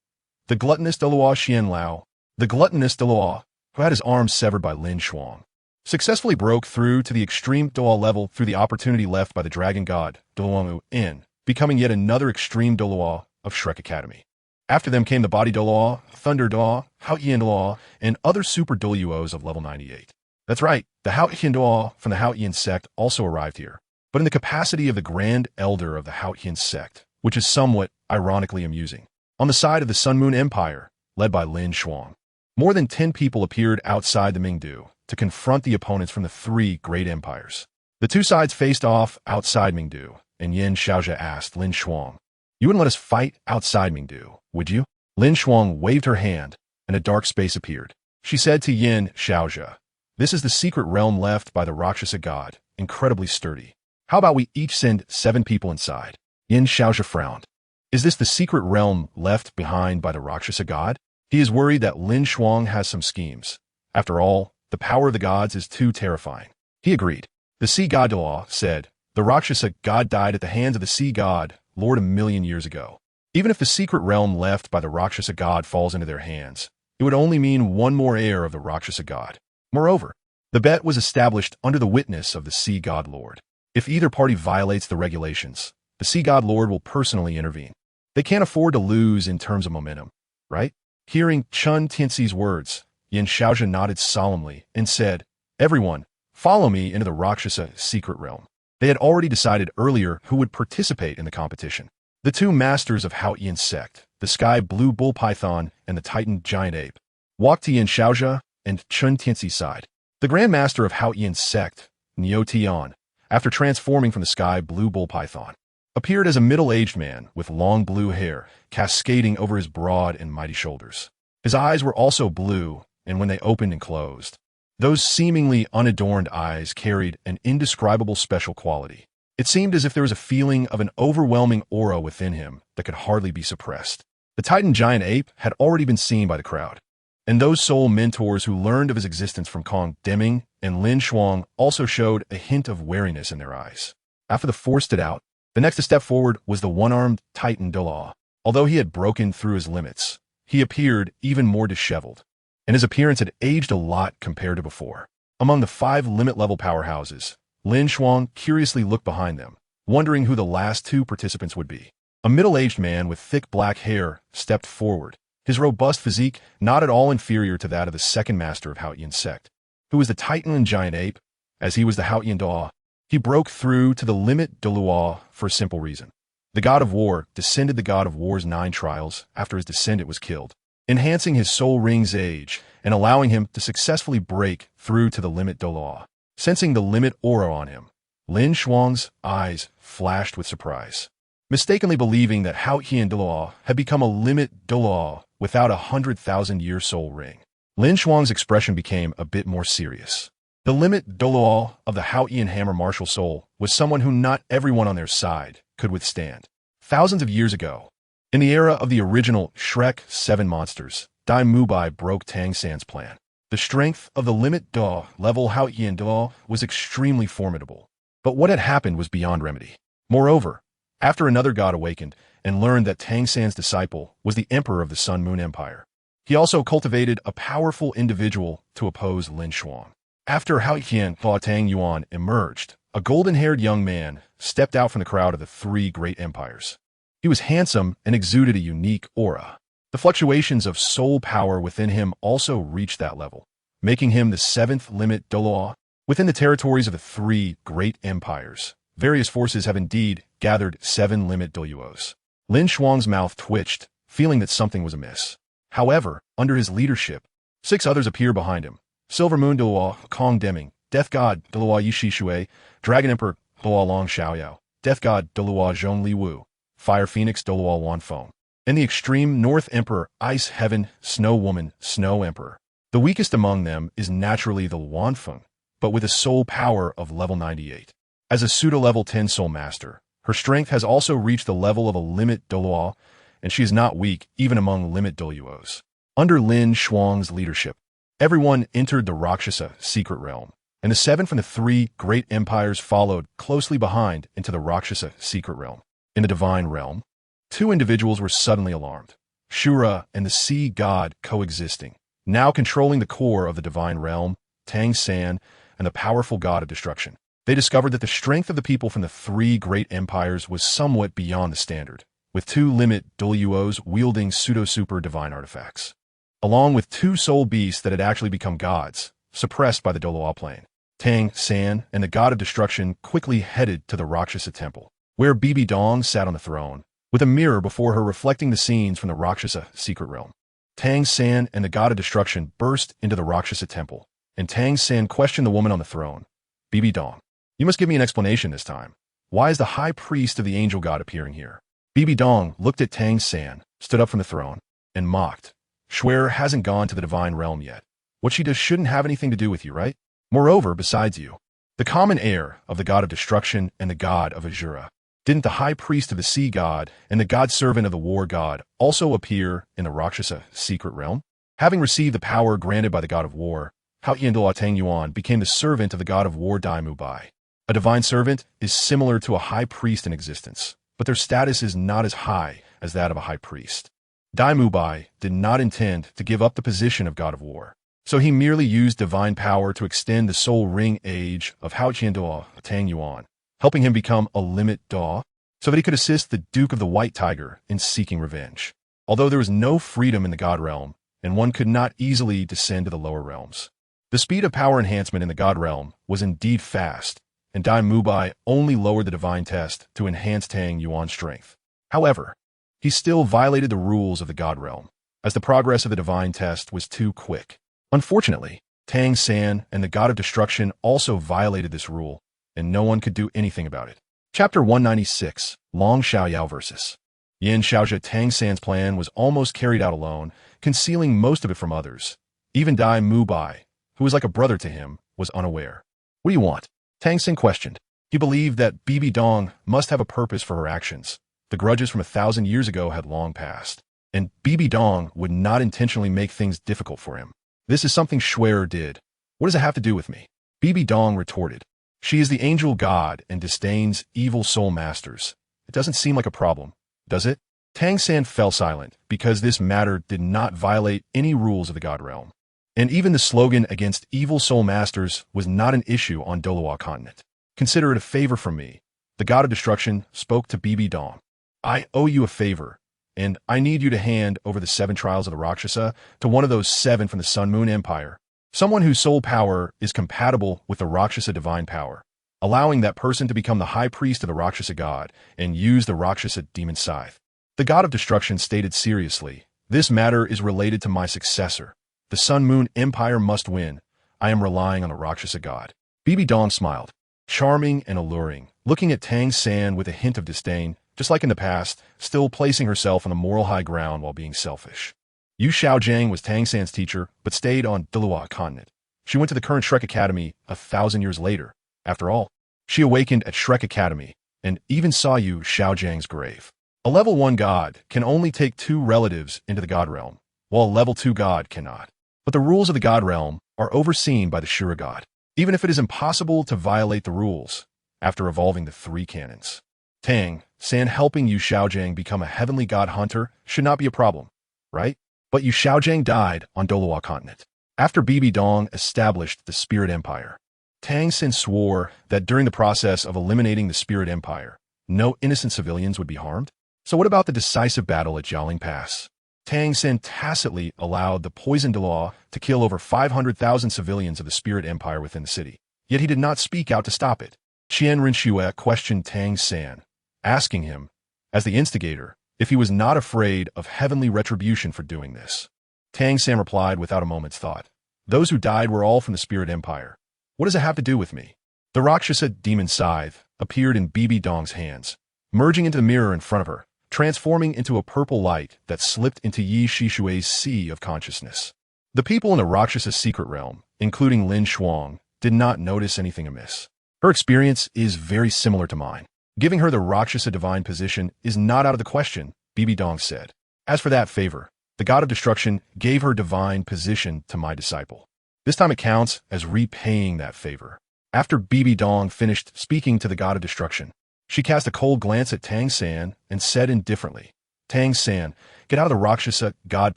Speaker 1: the gluttonous Douluo Xianlao, the gluttonous Douluo, who had his arms severed by LinShuang, successfully broke through to the extreme Douluo level through the opportunity left by the dragon god Douluo in, becoming yet another extreme Douluo of Shrek Academy. After them came the Body Douluo, Thunder Douluo, Haoyan Douluo, and other Super Douluos of level 98. That's right, the Haoyan Douluo from the Haoyan sect also arrived here, but in the capacity of the Grand Elder of the Haoyan sect, which is somewhat ironically amusing. On the side of the Sun Moon Empire, led by LinShuang, more than 10 people appeared outside the Mingdu to confront the opponents from the 3 great empires. The 2 sides faced off outside Mingdu, and Yin Xiaozhe asked LinShuang, "You wouldn't let us fight outside Mingdu, would you?" LinShuang waved her hand, and a dark space appeared. She said to Yin Xiaozhe, "This is the secret realm left by the Rakshasa god, incredibly sturdy. How about we each send 7 people inside?" Yin Xiaozhe frowned. Is this the secret realm left behind by the Rakshasa god? He is worried that LinShuang has some schemes. After all, the power of the gods is too terrifying. He agreed. The Sea God Douluo said, "The Rakshasa god died at the hands of the Sea God, Lord a million years ago. Even if the secret realm left by the Rakshasa god falls into their hands, it would only mean one more heir of the Rakshasa god. Moreover, the bet was established under the witness of the Sea God Lord. If either party violates the regulations, the Sea God Lord will personally intervene. They can't afford to lose in terms of momentum, right? Hearing Chun Tianxi's words, Yin Shaozhen nodded solemnly and said, "Everyone, follow me into the Rakshasa secret realm." They had already decided earlier who would participate in the competition. The two masters of Hao Yin's sect, the sky blue bull python and the titan giant ape, walked to Yin Shaozhen and Chun Tianxi's side. The Grand Master of Hao Yin's sect, Niu Tian, after transforming from the sky blue bull python, appeared as a middle-aged man with long blue hair cascading over his broad and mighty shoulders. His eyes were also blue, and when they opened and closed, those seemingly unadorned eyes carried an indescribable special quality. It seemed as if there was a feeling of an overwhelming aura within him that could hardly be suppressed. The Titan giant ape had already been seen by the crowd, and those soul mentors who learned of his existence from Kong Deming and LinShuang also showed a hint of wariness in their eyes. After the four stood out, the next to step forward was the one-armed Titan Douluo. Although he had broken through his limits, he appeared even more disheveled, and his appearance had aged a lot compared to before. Among the 5 limit-level powerhouses, LinShuang curiously looked behind them, wondering who the last 2 participants would be. A middle-aged man with thick black hair stepped forward, his robust physique not at all inferior to that of the second master of Hao Yin's sect, who was the Titan and giant ape, as he was the Hao Yin Douluo. He broke through to the limit Douluo for a simple reason. The god of war descended the god of war's 9 trials after his descendant was killed, enhancing his soul ring's age and allowing him to successfully break through to the limit Douluo. Sensing the limit aura on him, LinShuang's eyes flashed with surprise, mistakenly believing that Hao Yin Douluo had become a limit Douluo without a 100,000-year soul ring. LinShuang's expression became a bit more serious. The limit Douluo of the Hao Yin Hammer martial soul was someone who not everyone on their side could withstand. Thousands of years ago, in the era of the original Shrek 7 monsters, DaiYueheng broke Tang San's plan. The strength of the limit Douluo level Hao Yin Douluo was extremely formidable, but what had happened was beyond remedy. Moreover, after another god awakened and learned that Tang San's disciple was the emperor of the Sun Moon Empire, he also cultivated a powerful individual to oppose LinShuang. After Hao Yin Douluo Tang Yuan emerged, a golden-haired young man stepped out from the crowd of the 3 great empires. He was handsome and exuded a unique aura. The fluctuations of soul power within him also reached that level, making him the 7th limit Douluo. Within the territories of the 3 great empires, various forces have indeed gathered 7 limit Douluos. LinShuang's mouth twitched, feeling that something was amiss. However, under his leadership, 6 others appear behind him. Silver Moon Douluo, Kong Deming, Death God Douluo Ye Xishui, Dragon Emperor Douluo Long Xiaoyao, Death God Douluo Zhong Li Wu, Fire Phoenix Douluo Wan Feng, and the extreme North Emperor Ice Heaven Snow Woman Snow Emperor. The weakest among them is naturally the Wan Feng, but with a soul power of level 98. As a pseudo-level 10 soul master, her strength has also reached the level of a limit Douluo, and she is not weak even among limit Douluos. Under LinShuang's leadership, everyone entered the Rakshasa secret realm, and the 7 from the 3 great empires followed closely behind into the Rakshasa secret realm. In the divine realm, 2 individuals were suddenly alarmed. Shura and the sea god coexisting, now controlling the core of the divine realm, Tang San, and the powerful god of destruction. They discovered that the strength of the people from the 3 great empires was somewhat beyond the standard, with 2 limit Douluos wielding pseudo-super divine artifacts, along with 2 soul beasts that had actually become gods, suppressed by the Douluo plane. Tang San and the god of destruction quickly headed to the Rakshasa temple, where Bibi Dong sat on the throne, with a mirror before her reflecting the scenes from the Rakshasa secret realm. Tang San and the god of destruction burst into the Rakshasa temple, and Tang San questioned the woman on the throne. Bibi Dong, you must give me an explanation this time. Why is the high priest of the angel god appearing here? Bibi Dong looked at Tang San, stood up from the throne, and mocked. Schwer hasn't gone to the divine realm yet. What she does shouldn't have anything to do with you, right? Moreover, besides you, the common heir of the god of destruction and the god of Azura, didn't the high priest of the sea god and the god servant of the war god also appear in the Rakshasa secret realm? Having received the power granted by the god of war, Hao Yin Douluo Tang Yuan became the servant of the god of war DaiYueheng. A divine servant is similar to a high priest in existence, but their status is not as high as that of a high priest. DaiYueheng did not intend to give up the position of god of war, so he merely used divine power to extend the soul ring age of Hao Yin Douluo Tang Yuan, helping him become a limit Douluo. so that he could assist the Duke of the White Tiger in seeking revenge. Although there was no freedom in the God realm, and one could not easily descend to the lower realms. The speed of power enhancement in the God realm was indeed fast, and Dai Mubai only lowered the divine test to enhance Tang Yuan's strength. However, he still violated the rules of the God realm, as the progress of the divine test was too quick. Unfortunately, Tang San and the God of Destruction also violated this rule, and no one could do anything about it. Chapter 196, Long Xiaoyao versus Yin Xiaozhe. Tang San's plan was almost carried out alone, concealing most of it from others. Even Dai Mubai, who was like a brother to him, was unaware. What do you want? Tang San questioned. He believed that Bibi Dong must have a purpose for her actions. The grudges from 1,000 years ago had long passed, and Bibi Dong would not intentionally make things difficult for him. This is something Shuer did. What does it have to do with me? Bibi Dong retorted. She is the angel god and disdains evil soul masters. It doesn't seem like a problem, does it? Tang San fell silent because this matter did not violate any rules of the God realm. And even the slogan against evil soul masters was not an issue on Douluo Continent. Consider it a favor from me. The God of Destruction spoke to Bibi Dong. I owe you a favor, and I need you to hand over the 7 trials of the Rakshasa to one of those 7 from the Sun Moon Empire. Someone whose soul power is compatible with the Rakshasa divine power, allowing that person to become the high priest of the Rakshasa god and use the Rakshasa demon scythe. The God of Destruction stated seriously, this matter is related to my successor. The Sun Moon Empire must win. I am relying on the Rakshasa god. Bibi Dong smiled, charming and alluring, looking at Tang San with a hint of disdain, just like in the past, still placing herself on the moral high ground while being selfish. Yu Xiaozhang was Tang San's teacher, but stayed on Douluo Continent. She went to the current Shrek Academy 1,000 years later. After all, she awakened at Shrek Academy, and even saw Yu Xiaozhang's grave. A level 1 god can only take 2 relatives into the God realm, while a level 2 god cannot. But the rules of the God realm are overseen by the Shura god, even if it is impossible to violate the rules, after evolving the 3 canons. Tang San helping Yu Xiaozhang become a heavenly god hunter should not be a problem, right? But Yu Xiaozhang died on Douluo Continent. After Bibi Dong established the Spirit Empire, Tang San swore that during the process of eliminating the Spirit Empire, no innocent civilians would be harmed. So what about the decisive battle at Jialing Pass? Tang San tacitly allowed the poisoned law to kill over 500,000 civilians of the Spirit Empire within the city, yet he did not speak out to stop it. Qian Rinxue questioned Tang San, asking him, as the instigator, if he was not afraid of heavenly retribution for doing this. Tang San replied without a moment's thought, those who died were all from the Spirit Empire. What does it have to do with me? The Rakshasa demon scythe appeared in Bibi Dong's hands, merging into the mirror in front of her, transforming into a purple light that slipped into Ye Xishui's sea of consciousness. The people in the Rakshasa secret realm, including LinShuang, did not notice anything amiss. Her experience is very similar to mine. Giving her the Rakshasa divine position is not out of the question, Bibi Dong said. As for that favor, the God of Destruction gave her divine position to my disciple. This time it counts as repaying that favor. After Bibi Dong finished speaking to the God of Destruction, she cast a cold glance at Tang San and said indifferently, Tang San, get out of the Rakshasa God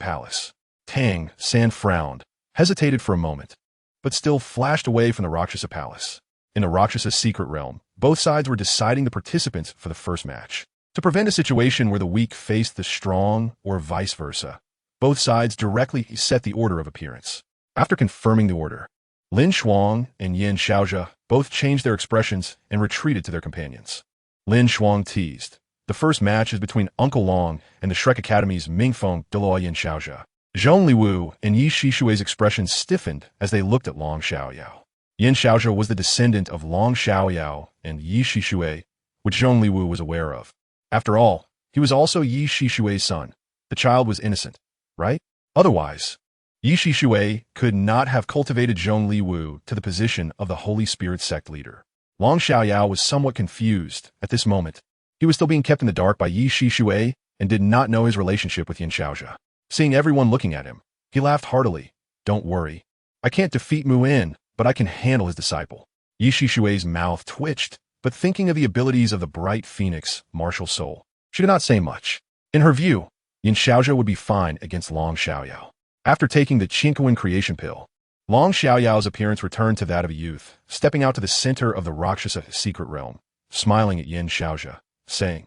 Speaker 1: Palace. Tang San frowned, hesitated for a moment, but still flashed away from the Rakshasa Palace. In the Rakshasa secret realm, both sides were deciding the participants for the first match. To prevent a situation where the weak faced the strong or vice versa, both sides directly set the order of appearance. After confirming the order, LinShuang and Yin Xiaozhe both changed their expressions and retreated to their companions. LinShuang teased, the first match is between Uncle Long and the Shrek Academy's Mingfeng Douluo Yin Xiaozhe. Zhong Liwu and Ye Xishui's expressions stiffened as they looked at Long Xiaoyao. Yin Xiaozhe was the descendant of Long Xiaoyao and Ye Xishui, which Zhong Liwu was aware of. After all, he was also Ye Xishui's son. The child was innocent, right? Otherwise, Ye Xishui could not have cultivated Zhong Liwu to the position of the Holy Spirit sect leader. Long Xiaoyao was somewhat confused at this moment. He was still being kept in the dark by Ye Xishui and did not know his relationship with Yin Xiaozhe. Seeing everyone looking at him, he laughed heartily. Don't worry. I can't defeat Muin, but I can handle his disciple. Ye Xishui's mouth twitched, but thinking of the abilities of the bright phoenix, martial soul, she did not say much. In her view, Yin Xiaozhe would be fine against Long Xiaoyao. After taking the Qinkuan creation pill, Long Xiaoyao's appearance returned to that of a youth, stepping out to the center of the Rakshasa secret realm, smiling at Yin Xiaozhe, saying,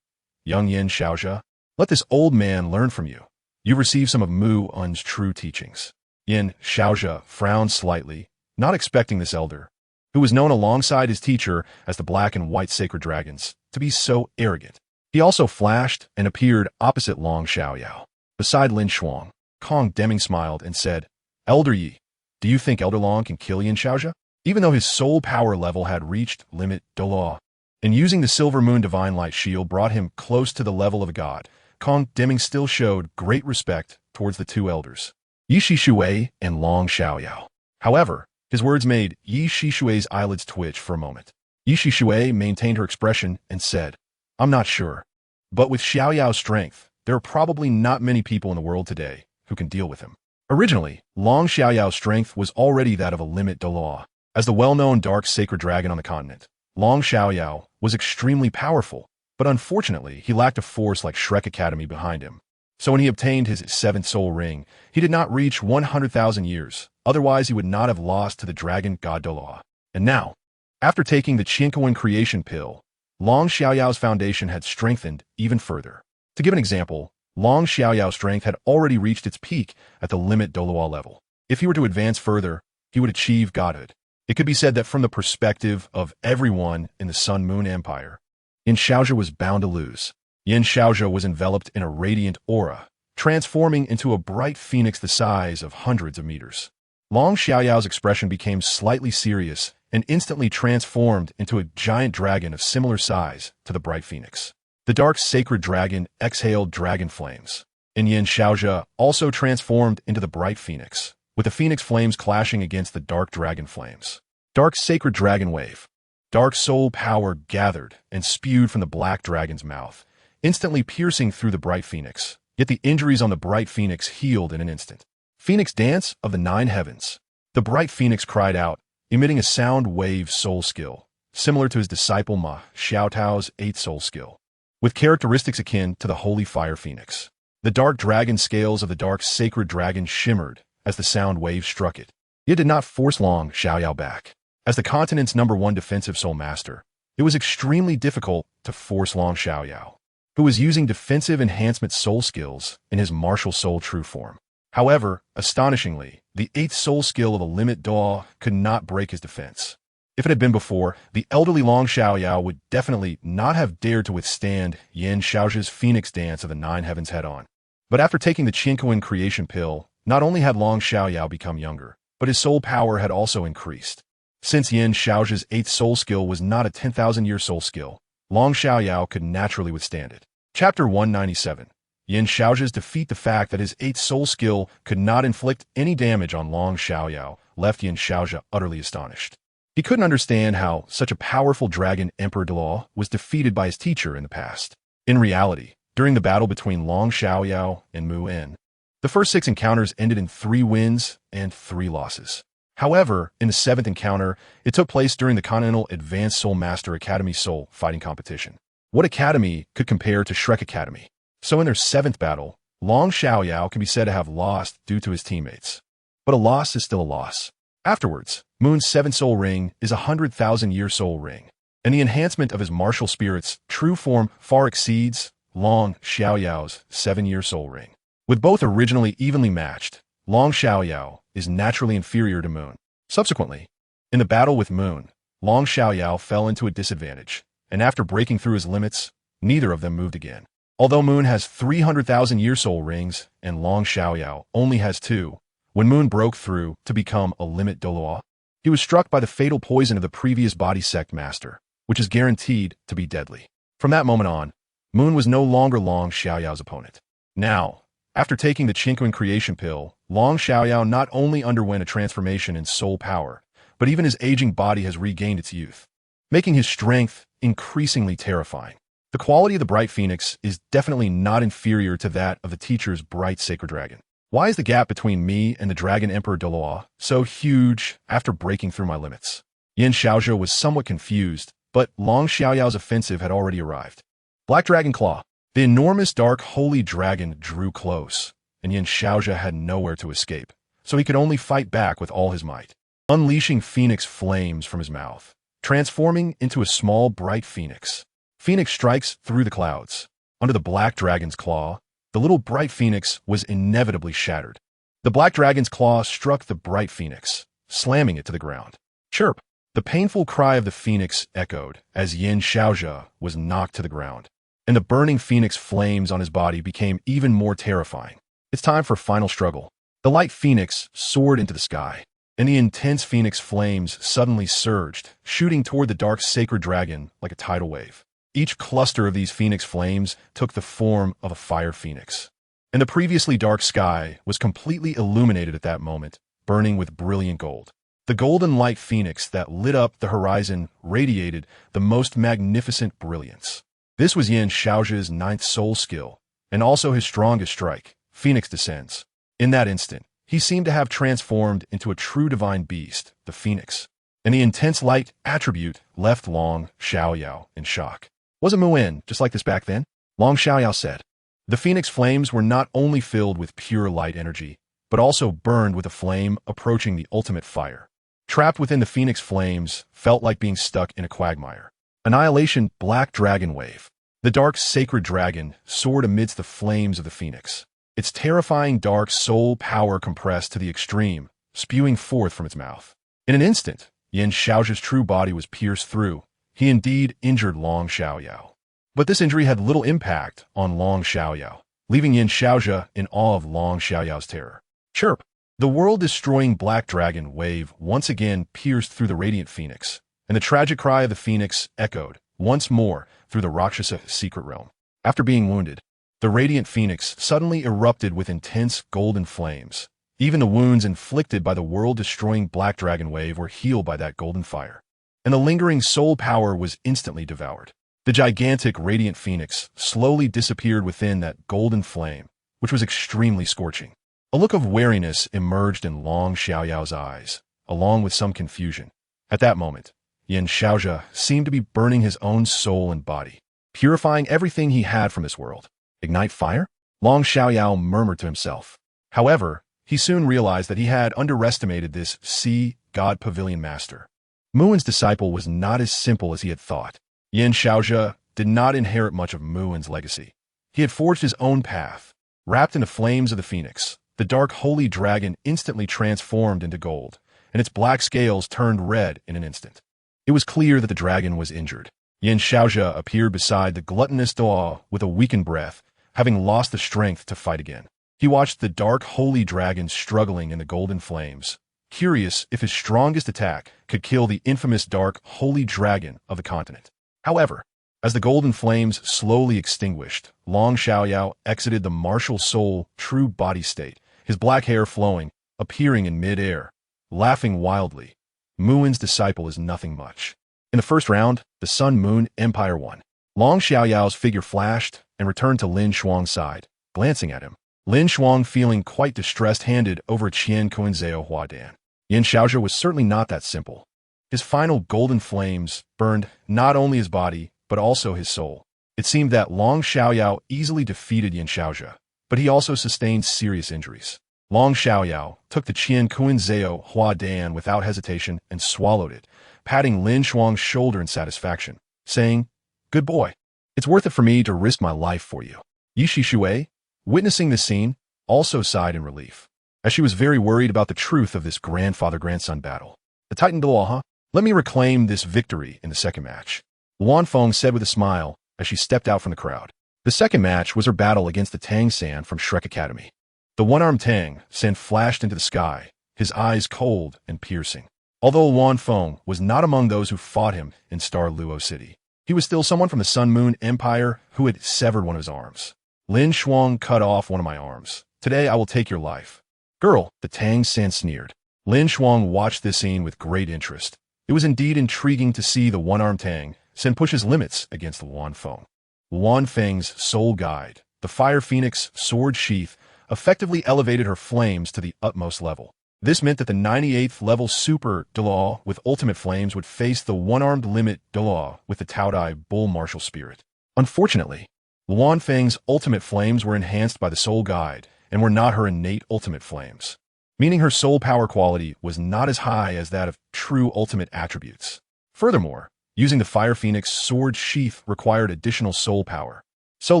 Speaker 1: young Yin Xiaozhe. Let this old man learn from you. You've received some of Mu Un's true teachings. Yin Xiaozhe frowned slightly, not expecting this elder, who was known alongside his teacher as the black and white sacred dragons, to be so arrogant. He also flashed and appeared opposite Long Xiaoyao. Beside LinShuang, Kong Deming smiled and said, Elder Yi, do you think Elder Long can kill Yin Xiaozhe? Even though his soul power level had reached limit Douluo, and using the Silver Moon Divine Light Shield brought him close to the level of a god, Kong Deming still showed great respect towards the two elders, Ye Xishui and Long Xiaoyao. However, his words made Ye Xishui's eyelids twitch for a moment. Ye Xishui maintained her expression and said, I'm not sure, but with Xiaoyao's strength, there are probably not many people in the world today who can deal with him. Originally, Long Xiaoyao's strength was already that of a limit Douluo. As the well-known dark sacred dragon on the continent, Long Xiaoyao was extremely powerful, but unfortunately, he lacked a force like Shrek Academy behind him. So when he obtained his seventh soul ring, he did not reach 100,000 years, otherwise he would not have lost to the Dragon God Douluo. And now, after taking the Qiankuan creation pill, Long Xiaoyao's foundation had strengthened even further. To give an example, Long Xiaoyao's strength had already reached its peak at the limit Douluo level. If he were to advance further, he would achieve godhood. It could be said that from the perspective of everyone in the Sun Moon Empire, Yin Xiaozhe was bound to lose. Yin Xiaozhe was enveloped in a radiant aura, transforming into a bright phoenix the size of hundreds of meters. Long Xiaoyao's expression became slightly serious and instantly transformed into a giant dragon of similar size to the bright phoenix. The dark sacred dragon exhaled dragon flames, and Yin Xiaozhe also transformed into the bright phoenix, with the phoenix flames clashing against the dark dragon flames. Dark sacred dragon wave. Dark soul power gathered and spewed from the black dragon's mouth, instantly piercing through the bright phoenix. Yet the injuries on the bright phoenix healed in an instant. Phoenix dance of the nine heavens. The bright phoenix cried out, emitting a sound wave soul skill, similar to his disciple Ma Xiaotao's eighth soul skill, with characteristics akin to the holy fire phoenix. The dark dragon scales of the dark sacred dragon shimmered as the sound wave struck it. It did not force Long Xiaoyao back. As the continent's #1 defensive soul master, it was extremely difficult to force Long Xiaoyao, who was using defensive enhancement soul skills in his martial soul true form. However, astonishingly, the eighth soul skill of a limit Douluo could not break his defense. If it had been before, the elderly Long Xiaoyao would definitely not have dared to withstand Yin Xiaozhe's phoenix dance of the nine heavens head-on. But after taking the Qiankuan creation pill, not only had Long Xiaoyao become younger, but his soul power had also increased. Since Yin Xiaozhe's eighth soul skill was not a 10,000-year soul skill, Long Xiaoyao could naturally withstand it. Chapter 197. Yin Xiaozhe's defeat. The fact that his eighth soul skill could not inflict any damage on Long Xiaoyao left Yin Xiaozhe utterly astonished. He couldn't understand how such a powerful dragon Emperor Douluo was defeated by his teacher in the past. In reality, during the battle between Long Xiaoyao and Mu En, the first 6 encounters ended in 3 wins and 3 losses. However, in the 7th encounter, it took place during the Continental Advanced Soul Master Academy Soul Fighting Competition. What academy could compare to Shrek Academy? So in their 7th battle, Long Xiaoyao can be said to have lost due to his teammates. But a loss is still a loss. Afterwards, Moon's 7th soul ring is a 100,000-year soul ring, and the enhancement of his martial spirit's true form far exceeds Long Xiaoyao's 7-year soul ring. With both originally evenly matched, Long Xiaoyao is naturally inferior to Moon. Subsequently, in the battle with Moon, Long Xiaoyao fell into a disadvantage, and after breaking through his limits, neither of them moved again. Although Moon has 300,000-year soul rings and Long Xiaoyao only has 2, when Moon broke through to become a limit Douluo, he was struck by the fatal poison of the previous body sect master, which is guaranteed to be deadly. From that moment on, Moon was no longer Long Xiaoyao's opponent. Now, after taking the Qiankuan creation pill, Long Xiaoyao not only underwent a transformation in soul power, but even his aging body has regained its youth, making his strength increasingly terrifying. The quality of the bright phoenix is definitely not inferior to that of the teacher's bright sacred dragon. Why is the gap between me and the Dragon Emperor Douluo so huge after breaking through my limits? Yin Xiaozhe was somewhat confused, but Long Xiaoyao's offensive had already arrived. Black Dragon Claw. The enormous dark holy dragon drew close, and Yin Xiaozhe had nowhere to escape, so he could only fight back with all his might, unleashing phoenix flames from his mouth, transforming into a small bright phoenix. Phoenix strikes through the clouds. Under the black dragon's claw, the little bright phoenix was inevitably shattered. The black dragon's claw struck the bright phoenix, slamming it to the ground. Chirp! The painful cry of the phoenix echoed as Yin Xiaozhe was knocked to the ground, and the burning phoenix flames on his body became even more terrifying. It's time for final struggle. The light phoenix soared into the sky, and the intense phoenix flames suddenly surged, shooting toward the dark sacred dragon like a tidal wave. Each cluster of these phoenix flames took the form of a fire phoenix, and the previously dark sky was completely illuminated at that moment, burning with brilliant gold. The golden light phoenix that lit up the horizon radiated the most magnificent brilliance. This was Yin Xiaozhe's ninth soul skill, and also his strongest strike, Phoenix Descends. In that instant, he seemed to have transformed into a true divine beast, the phoenix, and the intense light attribute left Long Xiaoyao in shock. Was it Muin just like this back then? Long Xiaoyao said. The phoenix flames were not only filled with pure light energy, but also burned with a flame approaching the ultimate fire. Trapped within the phoenix flames felt like being stuck in a quagmire. Annihilation Black Dragon Wave. The dark sacred dragon soared amidst the flames of the phoenix. Its terrifying dark soul power compressed to the extreme, spewing forth from its mouth. In an instant, Yin Xiaozhe's true body was pierced through. He indeed injured Long Xiaoyao. But this injury had little impact on Long Xiaoyao, leaving Yin Xiaozhe in awe of Long Xiaoyao's terror. Chirp! The world-destroying black dragon wave once again pierced through the radiant phoenix, and the tragic cry of the phoenix echoed once more through the Rakshasa secret realm. After being wounded, the radiant phoenix suddenly erupted with intense golden flames. Even the wounds inflicted by the world-destroying black dragon wave were healed by that golden fire, and the lingering soul power was instantly devoured. The gigantic radiant phoenix slowly disappeared within that golden flame, which was extremely scorching. A look of wariness emerged in Long Xiaoyao's eyes, along with some confusion. At that moment, Yin Xiaozhe seemed to be burning his own soul and body, purifying everything he had from this world. Ignite fire? Long Xiaoyao murmured to himself. However, he soon realized that he had underestimated this Sea God Pavilion master. Muin's disciple was not as simple as he had thought. Yin Xiaozhe did not inherit much of Muin's legacy. He had forged his own path. Wrapped in the flames of the phoenix, the dark holy dragon instantly transformed into gold, and its black scales turned red in an instant. It was clear that the dragon was injured. Yin Xiaozhe appeared beside the gluttonous Douluo with a weakened breath, having lost the strength to fight again. He watched the dark holy dragon struggling in the golden flames, curious if his strongest attack could kill the infamous dark holy dragon of the continent. However, as the golden flames slowly extinguished, Long Xiaoyao exited the martial soul true body state, his black hair flowing, appearing in mid-air, laughing wildly. Muin's disciple is nothing much. In the first round, the Sun Moon Empire won. Long Xiaoyao's figure flashed and returned to LinShuang's side, glancing at him. LinShuang, feeling quite distressed, handed over Qian Kuinzao Huadan. Yin Xiaozhe was certainly not that simple. His final golden flames burned not only his body, but also his soul. It seemed that Long Xiaoyao easily defeated Yin Xiaozhe, but he also sustained serious injuries. Long Xiaoyao took the Qian Kuinzao Huadan without hesitation and swallowed it, patting LinShuang's shoulder in satisfaction, saying, "Good boy. It's worth it for me to risk my life for you." Ye Xishui, witnessing this scene, also sighed in relief, as she was very worried about the truth of this grandfather-grandson battle. "The Titan Douluo, huh? Let me reclaim this victory in the second match," Wang Dong said with a smile as she stepped out from the crowd. The second match was her battle against the Tang San from Shrek Academy. The one-armed Tang San flashed into the sky, his eyes cold and piercing. Although Wang Dong was not among those who fought him in Star Luo City, he was still someone from the Sun Moon Empire who had severed one of his arms. "LinShuang cut off one of my arms. Today I will take your life." "Girl," the Tang San sneered. LinShuang watched this scene with great interest. It was indeed intriguing to see the one-armed Tang San push his limits against Wang Dong. Wang Feng's soul guide, the Fire Phoenix sword sheath, effectively elevated her flames to the utmost level. This meant that the 98th level Super Douluo with ultimate flames would face the one-armed limit Douluo with the Taodai bull martial spirit. Unfortunately, Wang Feng's ultimate flames were enhanced by the soul guide and were not her innate ultimate flames, meaning her soul power quality was not as high as that of true ultimate attributes. Furthermore, using the Fire Phoenix sword sheath required additional soul power. So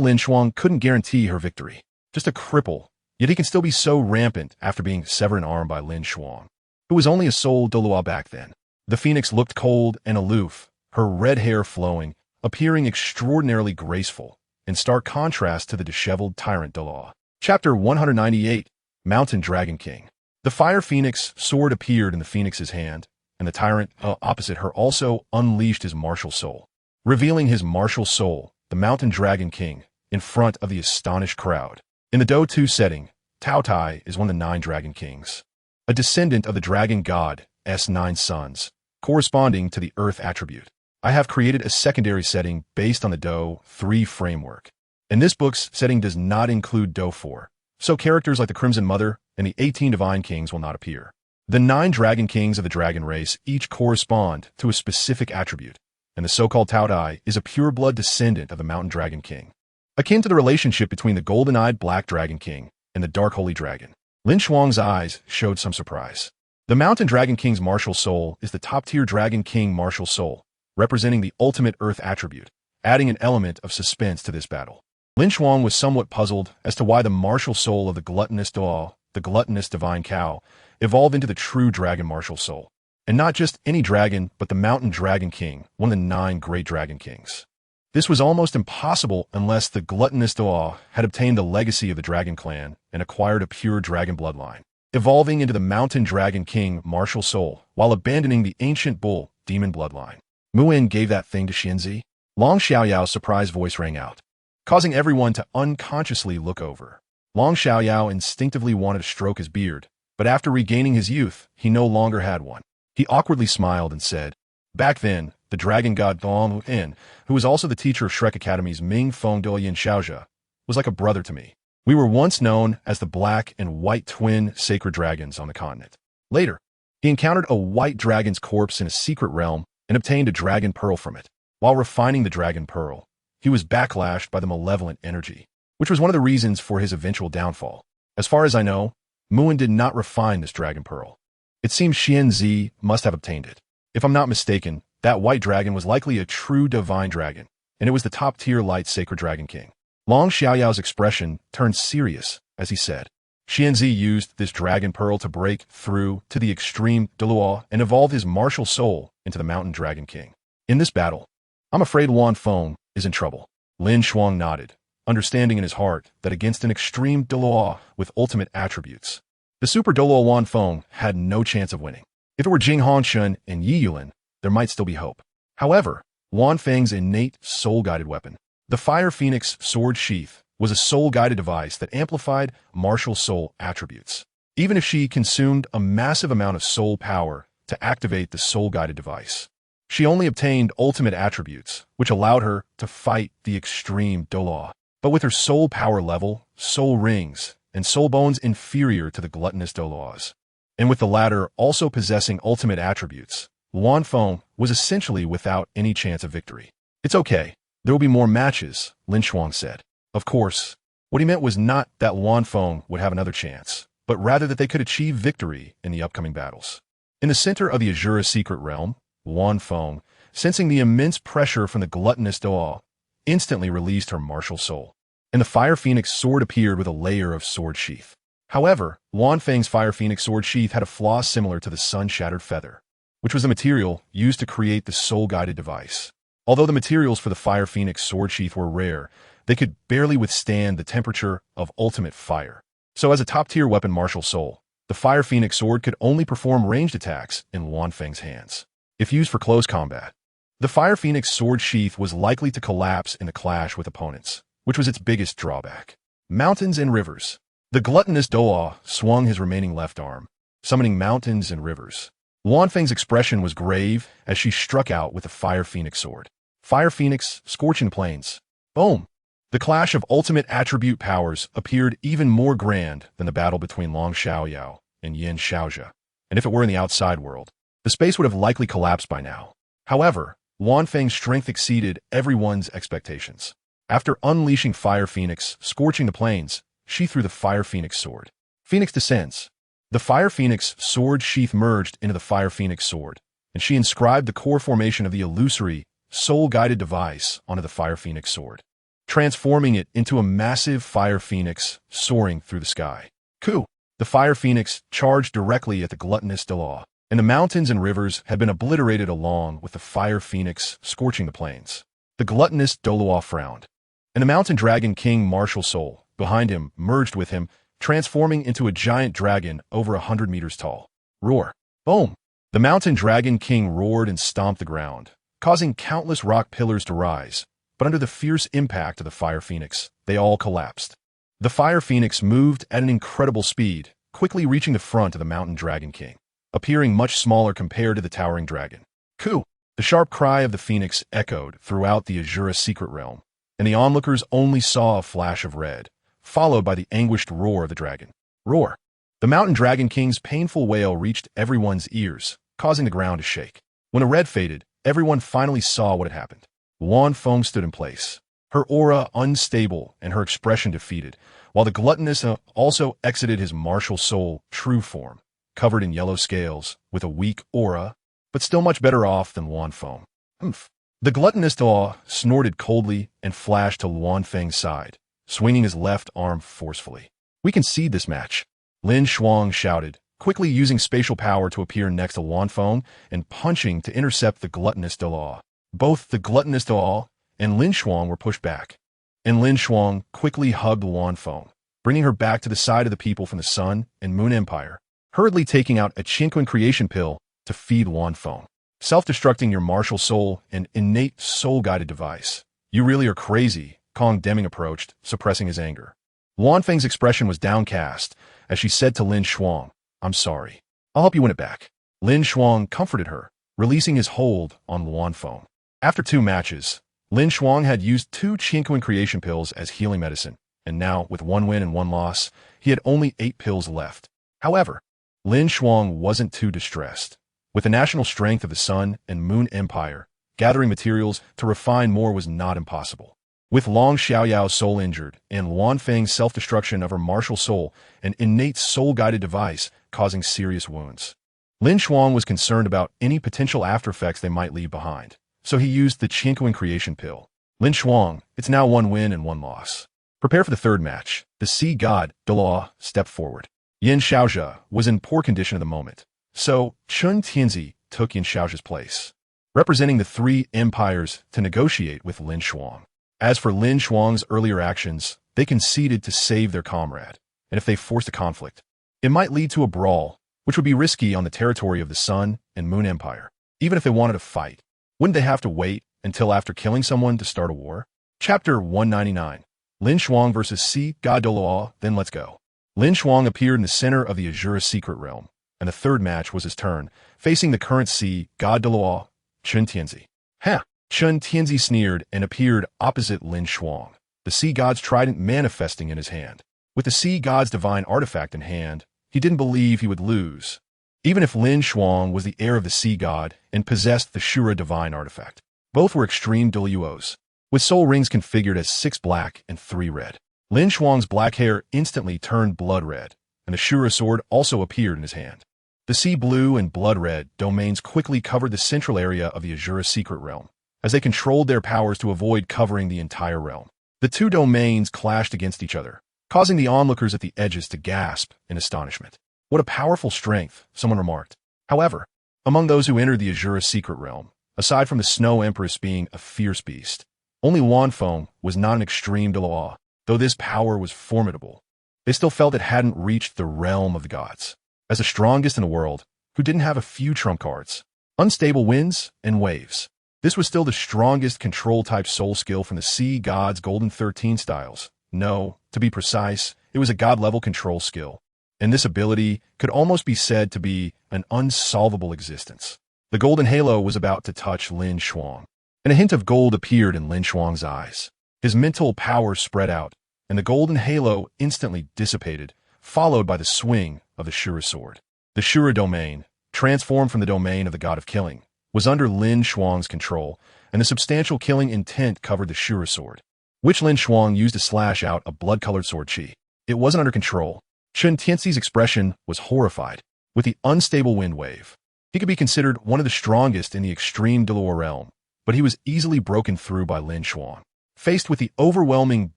Speaker 1: LinShuang couldn't guarantee her victory. Just a cripple, yet he can still be so rampant after being severed an arm by LinShuang, who was only a soul Douluo back then. The phoenix looked cold and aloof, her red hair flowing, appearing extraordinarily graceful, in stark contrast to the disheveled tyrant Douluo. Chapter 198, Mountain Dragon King. The fire phoenix sword appeared in the phoenix's hand, and the tyrant opposite her also unleashed his martial soul. Revealing his martial soul, the Mountain Dragon King, in front of the astonished crowd. In the Do 2 setting, Tao Tai is one of the 9 Dragon Kings, a descendant of the Dragon God's 9 sons, corresponding to the Earth attribute. I have created a secondary setting based on the Do 3 framework. And this book's setting does not include Do 4, so characters like the Crimson Mother and the 18 Divine Kings will not appear. The 9 Dragon Kings of the Dragon race each correspond to a specific attribute, and the so-called Tao Tai is a pure-blood descendant of the Mountain Dragon King, akin to the relationship between the golden-eyed Black Dragon King and the Dark Holy Dragon. LinShuang's eyes showed some surprise. The Mountain Dragon King's martial soul is the top-tier Dragon King martial soul, representing the ultimate Earth attribute, adding an element of suspense to this battle. LinShuang was somewhat puzzled as to why the martial soul of the gluttonous Douluo, the gluttonous divine cow, evolved into the true dragon martial soul. And not just any dragon, but the Mountain Dragon King, one of the 9 great Dragon Kings. This was almost impossible unless the gluttonous Douluo had obtained the legacy of the Dragon Clan and acquired a pure dragon bloodline, evolving into the Mountain Dragon King martial soul while abandoning the ancient bull demon bloodline. Muin gave that thing to Xianzi. Long Xiaoyao's surprised voice rang out, causing everyone to unconsciously look over. Long Xiaoyao instinctively wanted to stroke his beard, but after regaining his youth, he no longer had one. He awkwardly smiled and said, "Back then, the Dragon God Douluo Ding, who was also the teacher of Shrek Academy's Ming Feng Douyin Shaozhe, was like a brother to me. We were once known as the black and white twin sacred dragons on the continent." Later, he encountered a white dragon's corpse in a secret realm and obtained a dragon pearl from it. While refining the dragon pearl, he was backlashed by the malevolent energy, which was one of the reasons for his eventual downfall. As far as I know, Muin did not refine this dragon pearl. It seems Xianzi must have obtained it. If I'm not mistaken, that white dragon was likely a true divine dragon, and it was the top-tier light sacred dragon king. Long Xiaoyao's expression turned serious as he said, Xianzi used this dragon pearl to break through to the extreme Douluo and evolve his martial soul into the Mountain Dragon King. In this battle, I'm afraid Wang Dong is in trouble. LinShuang nodded, understanding in his heart that against an extreme Douluo with ultimate attributes, the super Douluo Wang Dong had no chance of winning. If it were Jing Hongshun and Yi Yulin, there might still be hope. However, Wang Feng's innate soul-guided weapon, the Fire Phoenix sword sheath, was a soul-guided device that amplified martial soul attributes. Even if she consumed a massive amount of soul power to activate the soul-guided device, she only obtained ultimate attributes, which allowed her to fight the extreme Douluo. But with her soul power level, soul rings, and soul bones inferior to the gluttonous Douluo's, and with the latter also possessing ultimate attributes, Wang Dong was essentially without any chance of victory. "It's okay. There will be more matches," LinShuang said. Of course, what he meant was not that Wang Dong would have another chance, but rather that they could achieve victory in the upcoming battles. In the center of the Azura secret realm, Wang Dong, sensing the immense pressure from the gluttonous Douluo, instantly released her martial soul, and the Fire Phoenix sword appeared with a layer of sword sheath. However, Wang Feng's Fire Phoenix sword sheath had a flaw similar to the sun-shattered feather, which was the material used to create the soul-guided device. Although the materials for the Fire Phoenix sword sheath were rare, they could barely withstand the temperature of ultimate fire. So as a top-tier weapon martial soul, the Fire Phoenix sword could only perform ranged attacks in Wang Feng's hands. If used for close combat, the Fire Phoenix sword sheath was likely to collapse in the clash with opponents, which was its biggest drawback. Mountains and rivers. The gluttonous Douluo swung his remaining left arm, summoning mountains and rivers. Wang Feng's expression was grave as she struck out with the Fire Phoenix sword. Fire Phoenix, scorching plains. Boom! The clash of ultimate attribute powers appeared even more grand than the battle between Long Xiaoyao and Yin Shaozhe, and if it were in the outside world, the space would have likely collapsed by now. However, Wang Feng's strength exceeded everyone's expectations. After unleashing Fire Phoenix, scorching the plains, she threw the Fire Phoenix sword. Phoenix descends. The Fire Phoenix sword sheath merged into the Fire Phoenix sword, and she inscribed the core formation of the illusory, soul-guided device onto the Fire Phoenix sword. transforming it into a massive fire phoenix soaring through the sky. Ku! The fire phoenix charged directly at the gluttonous Douluo, and the mountains and rivers had been obliterated along with the fire phoenix scorching the plains. The gluttonous Douluo frowned, and the mountain dragon king martial soul behind him merged with him, transforming into a giant dragon over 100 meters tall. Roar! Boom! The mountain dragon king roared and stomped the ground, causing countless rock pillars to rise, but under the fierce impact of the fire phoenix, they all collapsed. The fire phoenix moved at an incredible speed, quickly reaching the front of the mountain dragon king, appearing much smaller compared to the towering dragon. Ku! The sharp cry of the phoenix echoed throughout the Azura secret realm, and the onlookers only saw a flash of red, followed by the anguished roar of the dragon. Roar! The mountain dragon king's painful wail reached everyone's ears, causing the ground to shake. When the red faded, everyone finally saw what had happened. Wang Dong stood in place, her aura unstable and her expression defeated, while the gluttonous also exited his martial soul true form, covered in yellow scales, with a weak aura, but still much better off than Wang Dong. Humph. The gluttonous Douluo snorted coldly and flashed to Wang Feng's side, swinging his left arm forcefully. We concede this match, LinShuang shouted, quickly using spatial power to appear next to Wang Feng and punching to intercept the gluttonous Douluo. Both the gluttonous Douluo and LinShuang were pushed back, and LinShuang quickly hugged Wang Feng, bringing her back to the side of the people from the Sun and Moon Empire, hurriedly taking out a Qingquan creation pill to feed Wang Feng. Self-destructing your martial soul and innate soul-guided device. You really are crazy, Kong Deming approached, suppressing his anger. Wang Feng's expression was downcast as she said to LinShuang, I'm sorry. I'll help you win it back. LinShuang comforted her, releasing his hold on Wang Feng. After 2 matches, LinShuang had used 2 Qingquan creation pills as healing medicine, and now, with 1 win and 1 loss, he had only 8 pills left. However, LinShuang wasn't too distressed. With the national strength of the Sun and Moon Empire, gathering materials to refine more was not impossible. With Long Xiaoyao's soul injured and Wang Feng's self-destruction of her martial soul, an innate soul-guided device causing serious wounds, LinShuang was concerned about any potential aftereffects they might leave behind, so he used the Qingquan creation pill. LinShuang, it's now 1 win and 1 loss. Prepare for the 3rd match. The Sea God Douluo stepped forward. Yin Xiaozhe was in poor condition at the moment, so Chun Tianzi took Yin Xiaozhe's place, representing the 3 empires to negotiate with LinShuang. As for LinShuang's earlier actions, they conceded to save their comrade, and if they forced a conflict, it might lead to a brawl, which would be risky on the territory of the Sun and Moon Empire. Even if they wanted to fight, wouldn't they have to wait until after killing someone to start a war? Chapter 199. LinShuang vs. Sea God Douluo, then let's go. LinShuang appeared in the center of the Azura secret realm, and the 3rd match was his turn, facing the current Sea God Douluo, Chun Tianzi. Ha! Chun Tianzi sneered and appeared opposite LinShuang, the sea god's trident manifesting in his hand. With the sea god's divine artifact in hand, he didn't believe he would lose, even if LinShuang was the heir of the sea god and possessed the Shura divine artifact. Both were extreme Douluos, with soul rings configured as 6 black and 3 red. LinShuang's black hair instantly turned blood red, and the Shura sword also appeared in his hand. The sea blue and blood red domains quickly covered the central area of the Azura secret realm, as they controlled their powers to avoid covering the entire realm. The 2 domains clashed against each other, causing the onlookers at the edges to gasp in astonishment. What a powerful strength, someone remarked. However, among those who entered the Azura secret realm, aside from the Snow Empress being a fierce beast, only Wang Feng was not an extreme Douluo, though this power was formidable. They still felt it hadn't reached the realm of the gods. As the strongest in the world, who didn't have a few trump cards, unstable winds and waves. This was still the strongest control-type soul skill from the Sea God's Golden 13 styles. No, to be precise, it was a god-level control skill, and this ability could almost be said to be an unsolvable existence. The golden halo was about to touch LinShuang, and a hint of gold appeared in LinShuang's eyes. His mental power spread out, and the golden halo instantly dissipated, followed by the swing of the Shura sword. The Shura domain, transformed from the domain of the god of killing, was under LinShuang's control, and the substantial killing intent covered the Shura sword, which LinShuang used to slash out a blood-colored sword chi. It wasn't under control. Chun Tianzi's expression was horrified. With the unstable wind wave, he could be considered one of the strongest in the extreme Douluo realm, but he was easily broken through by LinShuang. faced with the overwhelming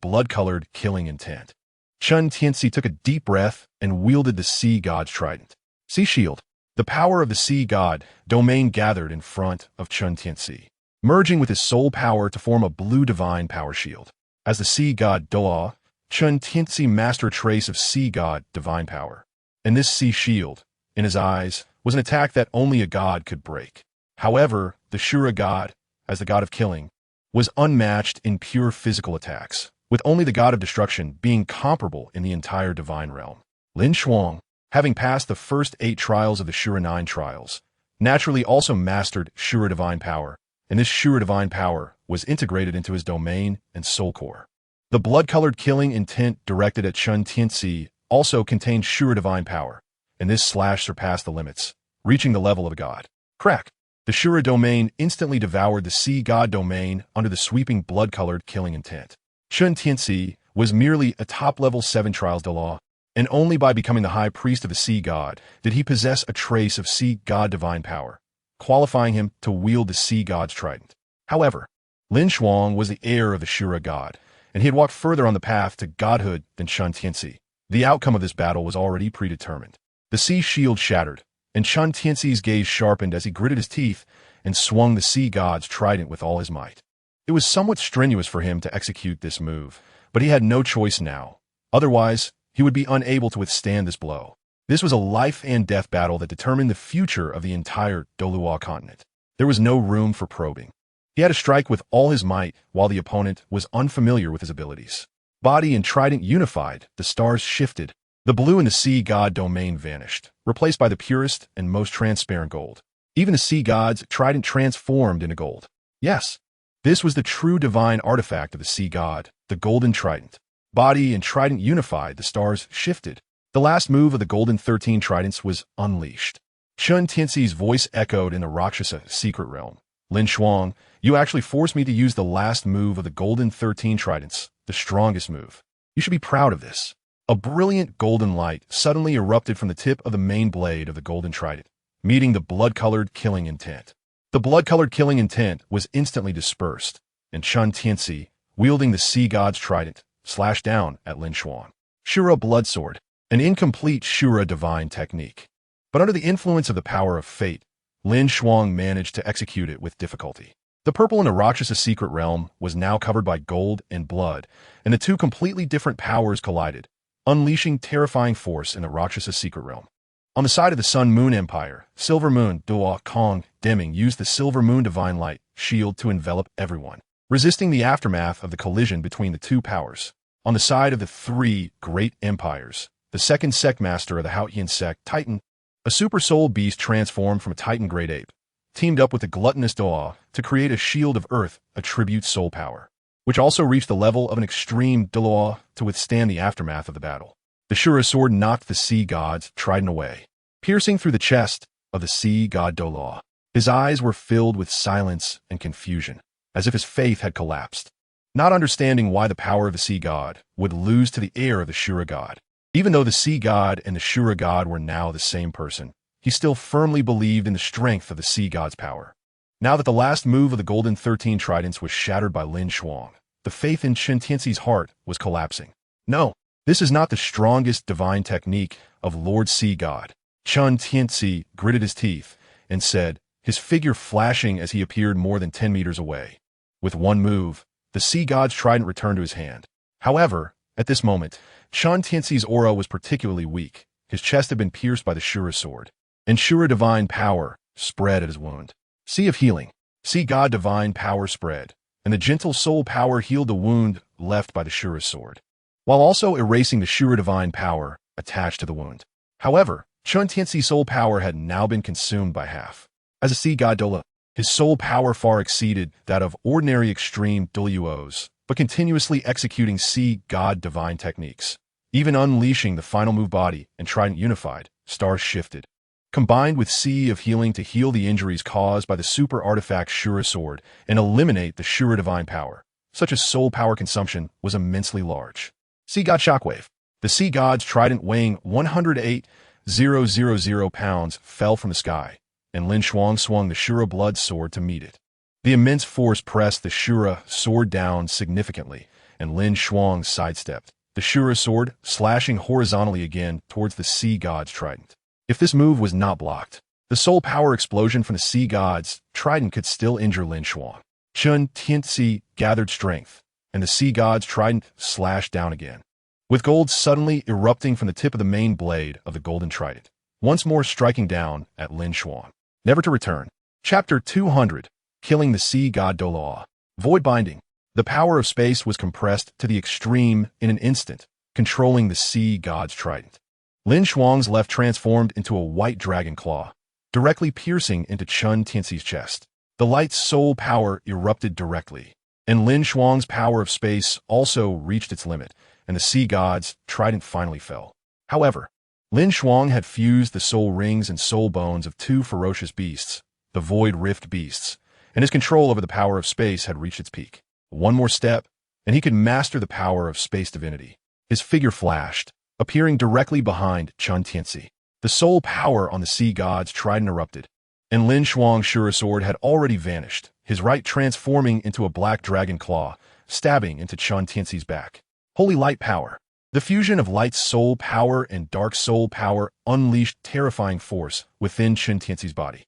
Speaker 1: blood-colored killing intent. Chen Tianzi took a deep breath and wielded the Sea God's trident. Sea Shield. The power of the Sea God domain gathered in front of Chen Tianzi, merging with his soul power to form a blue divine power shield. As the Sea God Douluo, Chen Tianzi mastered a trace of Sea God divine power. And this Sea Shield, in his eyes, was an attack that only a god could break. However, the Shura God, as the god of killing, was unmatched in pure physical attacks, with only the god of destruction being comparable in the entire divine realm. LinShuang, having passed the first 8 trials of the Shura 9 trials, naturally also mastered Shura divine power, and this Shura divine power was integrated into his domain and soul core. The blood-colored killing intent directed at Chen Tianzi also contained Shura divine power, and this slash surpassed the limits, reaching the level of a god. Crack! The Shura domain instantly devoured the Sea God domain under the sweeping blood-colored killing intent. Chen Tianzi was merely a top-level 7 trials Douluo, and only by becoming the high priest of the Sea God did he possess a trace of Sea God divine power, qualifying him to wield the Sea God's trident. However, LinShuang was the heir of the Shura God, and he had walked further on the path to godhood than Chen Tianzi. The outcome of this battle was already predetermined. The Sea Shield shattered, and Chen Tianzi's gaze sharpened as he gritted his teeth and swung the Sea God's trident with all his might. It was somewhat strenuous for him to execute this move, but he had no choice now. Otherwise, he would be unable to withstand this blow. This was a life-and-death battle that determined the future of the entire Douluo Continent. There was no room for probing. He had to strike with all his might while the opponent was unfamiliar with his abilities. Body and trident unified, the stars shifted. The blue in the Sea God domain vanished, replaced by the purest and most transparent gold. Even the Sea God's trident transformed into gold. Yes, this was the true divine artifact of the Sea God, the golden trident. Body and trident unified, the stars shifted. The last move of the golden 13 tridents was unleashed. Chen Tianzi's voice echoed in the Rakshasa secret realm. LinShuang, you actually forced me to use the last move of the golden 13 tridents, the strongest move. You should be proud of this. A brilliant golden light suddenly erupted from the tip of the main blade of the golden trident, meeting the blood-colored killing intent. The blood-colored killing intent was instantly dispersed, and Chen Tianzi, wielding the Sea God's trident, slashed down at LinShuang. Shura Blood Sword, an incomplete Shura divine technique. But under the influence of the power of fate, LinShuang managed to execute it with difficulty. The purple in the Rakshasa secret realm was now covered by gold and blood, and the two completely different powers collided, unleashing terrifying force in the Rakshasa secret realm. On the side of the Sun Moon Empire, Silver Moon Douluo Ding used the Silver Moon Divine Light shield to envelop everyone, resisting the aftermath of the collision between the two powers. On the side of the 3 great empires, the second sect master of the Haotian sect, Titan, a super soul beast transformed from a Titan great ape, teamed up with the gluttonous Douluo to create a shield of earth, a tribute soul power, which also reached the level of an extreme Douluo to withstand the aftermath of the battle. The Shura sword knocked the Sea God's trident away, piercing through the chest of the Sea God Douluo. His eyes were filled with silence and confusion, as if his faith had collapsed. Not understanding why the power of the Sea God would lose to the heir of the Shura God. Even though the Sea God and the Shura God were now the same person, he still firmly believed in the strength of the Sea God's power. Now that the last move of the Golden 13 Tridents was shattered by LinShuang, the faith in Chen Tianzi's heart was collapsing. No, this is not the strongest divine technique of Lord Sea God. Chen Tianzi gritted his teeth and said, his figure flashing as he appeared more than 10 meters away. With one move, the Sea God's trident returned to his hand. However, at this moment, Chen Tianzi's aura was particularly weak. His chest had been pierced by the Shura sword, and Shura divine power spread at his wound. Sea of healing. Sea God divine power spread, and the gentle soul power healed the wound left by the Shura sword, while also erasing the Shura divine power attached to the wound. However, Chen Tianzi's soul power had now been consumed by half. As a Sea God Douluo, his soul power far exceeded that of ordinary extreme Douluos, but continuously executing Sea God divine techniques. Even unleashing the final move body and trident unified, stars shifted. Combined with Sea of Healing to heal the injuries caused by the super artifact Shura sword and eliminate the Shura divine power, such as soul power consumption was immensely large. Sea God Shockwave. The Sea God's trident weighing 108,000 pounds fell from the sky, and LinShuang swung the Shura blood sword to meet it. The immense force pressed the Shura sword down significantly, and LinShuang sidestepped, the Shura sword slashing horizontally again towards the sea god's trident. If this move was not blocked, the soul power explosion from the sea god's trident could still injure LinShuang. Chun Tianzi gathered strength, and the sea god's trident slashed down again, with gold suddenly erupting from the tip of the main blade of the golden trident, once more striking down at LinShuang. Never to return. Chapter 200. Killing the Sea God Douluo. Void binding. The power of space was compressed to the extreme in an instant, controlling the sea god's trident. LinShuang's left transformed into a white dragon claw, directly piercing into Chun Tianzi's chest. The light's soul power erupted directly, and LinShuang's power of space also reached its limit, and the sea god's trident finally fell. However, LinShuang had fused the soul rings and soul bones of two ferocious beasts, the Void Rift beasts, and his control over the power of space had reached its peak. One more step, and he could master the power of space divinity. His figure flashed, appearing directly behind Chun Tianzi. The soul power on the sea god's trident erupted, and LinShuang's Shura sword had already vanished, his right transforming into a black dragon claw, stabbing into Chun Tianzi's back. Holy light power. The fusion of light soul power and dark soul power unleashed terrifying force within Chun Tianzi's body.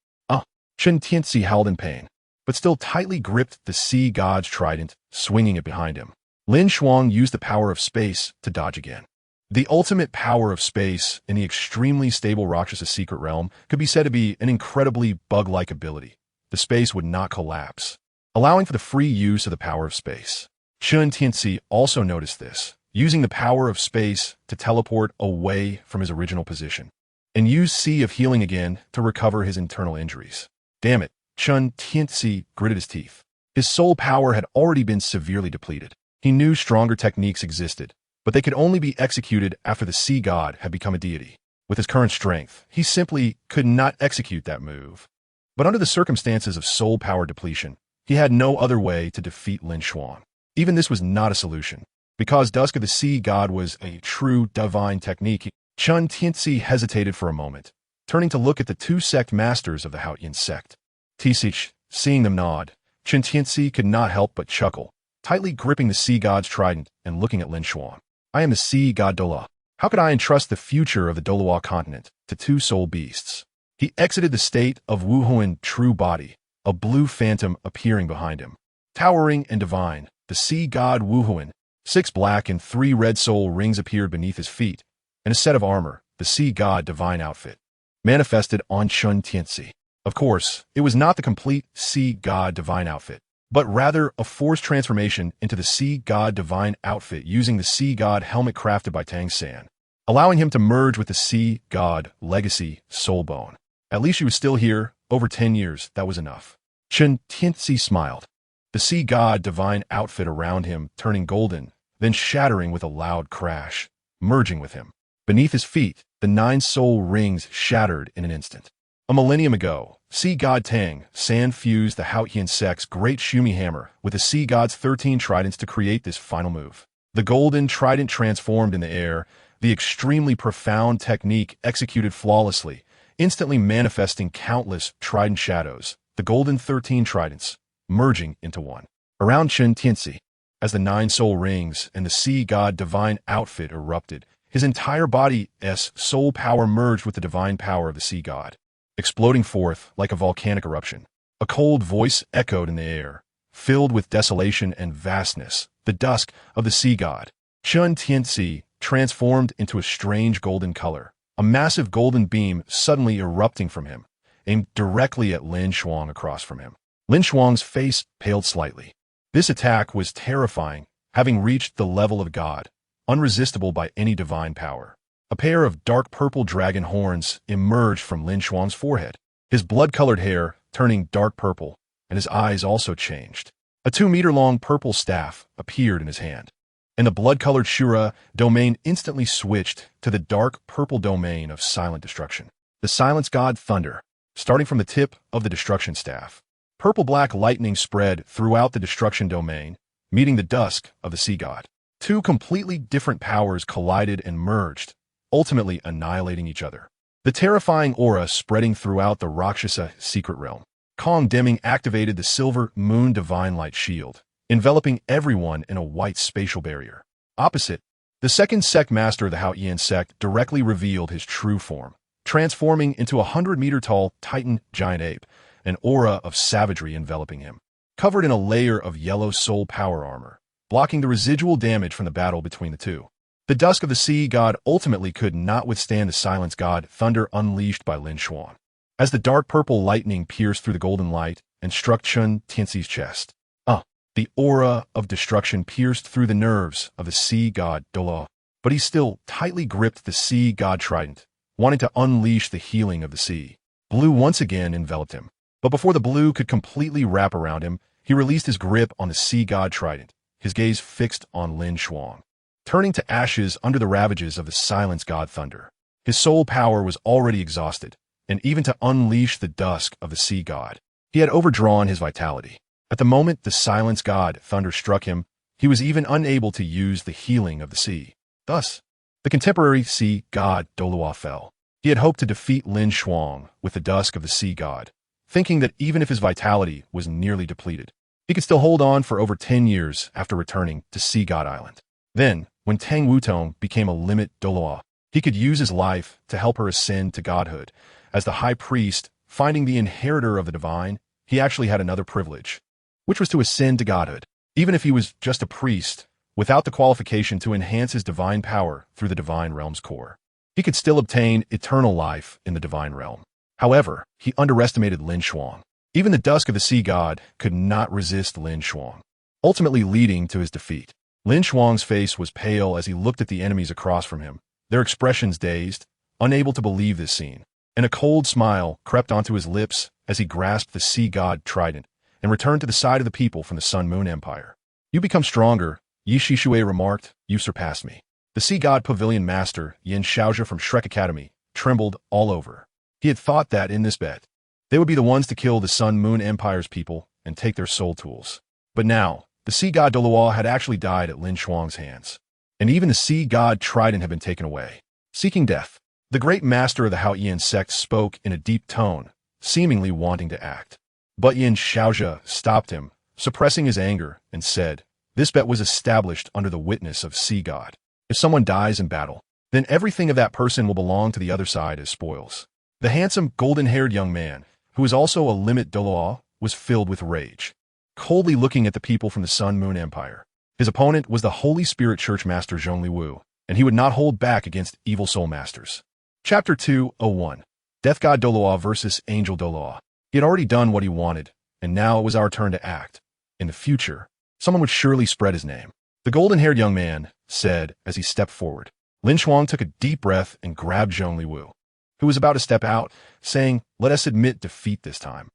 Speaker 1: Chun Tianzi howled in pain, but still tightly gripped the sea god's trident, swinging it behind him. LinShuang used the power of space to dodge again. The ultimate power of space in the extremely stable Rakshasa secret realm could be said to be an incredibly bug-like ability. The space would not collapse, allowing for the free use of the power of space. Chun Tianzi also noticed this, using the power of space to teleport away from his original position, and use Sea of Healing again to recover his internal injuries. Damn it, Chun Tianzi gritted his teeth. His soul power had already been severely depleted. He knew stronger techniques existed, but they could only be executed after the sea god had become a deity. With his current strength, he simply could not execute that move. But under the circumstances of soul power depletion, he had no other way to defeat LinShuang. Even this was not a solution. Because Dusk of the Sea God was a true divine technique, Chun Tianzi hesitated for a moment, turning to look at the two sect masters of the Haoyan sect. Tisich, seeing them nod, Chun Tianzi could not help but chuckle, tightly gripping the sea god's trident and looking at LinShuang. I am the Sea God Douluo. How could I entrust the future of the Douluo Continent to two soul beasts? He exited the state of Wuhuan true body, a blue phantom appearing behind him. Towering and divine, the sea god Wuhuan, 6 black and 3 red soul rings appeared beneath his feet, and a set of armor, the sea god divine outfit, manifested on Chun Tianzi. Of course, it was not the complete sea god divine outfit, but rather a forced transformation into the sea god divine outfit using the sea god helmet crafted by Tang San, allowing him to merge with the sea god legacy soul bone. At least she was still here. Over 10 years, that was enough. Chun Tianzi smiled, the sea god divine outfit around him turning golden, then shattering with a loud crash, merging with him. Beneath his feet, the 9 soul rings shattered in an instant. A millennium ago, Sea God Tang San fused the Haoyan sect's great Shumi hammer with the sea god's 13 tridents to create this final move. The golden trident transformed in the air, the extremely profound technique executed flawlessly, instantly manifesting countless trident shadows, the golden 13 tridents, merging into one. Around Chun Tianzi, as the 9 soul rings and the sea god divine outfit erupted, his entire body's soul power merged with the divine power of the sea god, exploding forth like a volcanic eruption. A cold voice echoed in the air, filled with desolation and vastness, the dusk of the sea god. Chun Tianzi transformed into a strange golden color, a massive golden beam suddenly erupting from him, aimed directly at LinShuang across from him. LinShuang's face paled slightly. This attack was terrifying, having reached the level of God, unresistible by any divine power. A pair of dark purple dragon horns emerged from LinShuang's forehead, his blood-colored hair turning dark purple, and his eyes also changed. A 2-meter-long purple staff appeared in his hand, and the blood-colored Shura domain instantly switched to the dark purple domain of silent destruction. The silence god Thunder, starting from the tip of the destruction staff. Purple-black lightning spread throughout the destruction domain, meeting the dusk of the sea god. 2 completely different powers collided and merged, ultimately annihilating each other. The terrifying aura spreading throughout the Rakshasa secret realm. Kong Deming activated the silver Moon Divine Light Shield, enveloping everyone in a white spatial barrier. Opposite, the second sect master of the Haoyan sect directly revealed his true form, transforming into a 100-meter-tall Titan giant ape, an aura of savagery enveloping him. Covered in a layer of yellow soul power armor, blocking the residual damage from the battle between the two. The Dusk of the Sea God ultimately could not withstand the Silence God thunder unleashed by LinShuang. As the dark purple lightning pierced through the golden light and struck Chun Tianxi's chest, the aura of destruction pierced through the nerves of the Sea God Douluo, but he still tightly gripped the Sea God Trident, wanting to unleash the healing of the sea. Blue once again enveloped him, but before the blue could completely wrap around him, he released his grip on the Sea God Trident, his gaze fixed on LinShuang. Turning to ashes under the ravages of the Silence God thunder, his soul power was already exhausted, and even to unleash the dusk of the Sea God, he had overdrawn his vitality. At the moment the Silence God thunder struck him, he was even unable to use the healing of the sea. Thus, the contemporary Sea God Douluo fell. He had hoped to defeat LinShuang with the Dusk of the Sea God, thinking that even if his vitality was nearly depleted, he could still hold on for over 10 years after returning to Sea God Island. Then, when Tang Wutong became a limit Douluo, he could use his life to help her ascend to godhood. As the high priest, finding the inheritor of the divine, he actually had another privilege, which was to ascend to godhood, even if he was just a priest, without the qualification to enhance his divine power through the divine realm's core. He could still obtain eternal life in the divine realm. However, he underestimated LinShuang. Even the Dusk of the Sea God could not resist LinShuang, ultimately leading to his defeat. LinShuang's face was pale as he looked at the enemies across from him, their expressions dazed, unable to believe this scene, and a cold smile crept onto his lips as he grasped the Sea God Trident and returned to the side of the people from the Sun Moon Empire. "You become stronger," Ye Xishui remarked. "You surpassed me." The Sea God Pavilion Master, Yin Shaozhe from Shrek Academy, trembled all over. He had thought that in this bet, they would be the ones to kill the Sun Moon Empire's people and take their soul tools. But now, the Sea God Douluo had actually died at LinShuang's hands, and even the Sea God Trident had been taken away. Seeking death, the great master of the Haoyan sect spoke in a deep tone, seemingly wanting to act. But Yin Shaozhe stopped him, suppressing his anger, and said, "This bet was established under the witness of Sea God. If someone dies in battle, then everything of that person will belong to the other side as spoils." The handsome, golden-haired young man, who was also a limit Douluo, was filled with rage, coldly looking at the people from the Sun Moon Empire. His opponent was the Holy Spirit Church Master Zhongliwu, and he would not hold back against evil soul masters. Chapter 2:01 Death God Douluo versus Angel Douluo. He had already done what he wanted, and now it was our turn to act. In the future, someone would surely spread his name. The golden-haired young man said as he stepped forward. LinShuang took a deep breath and grabbed Zhongliwu, who was about to step out, saying, "Let us admit defeat this time."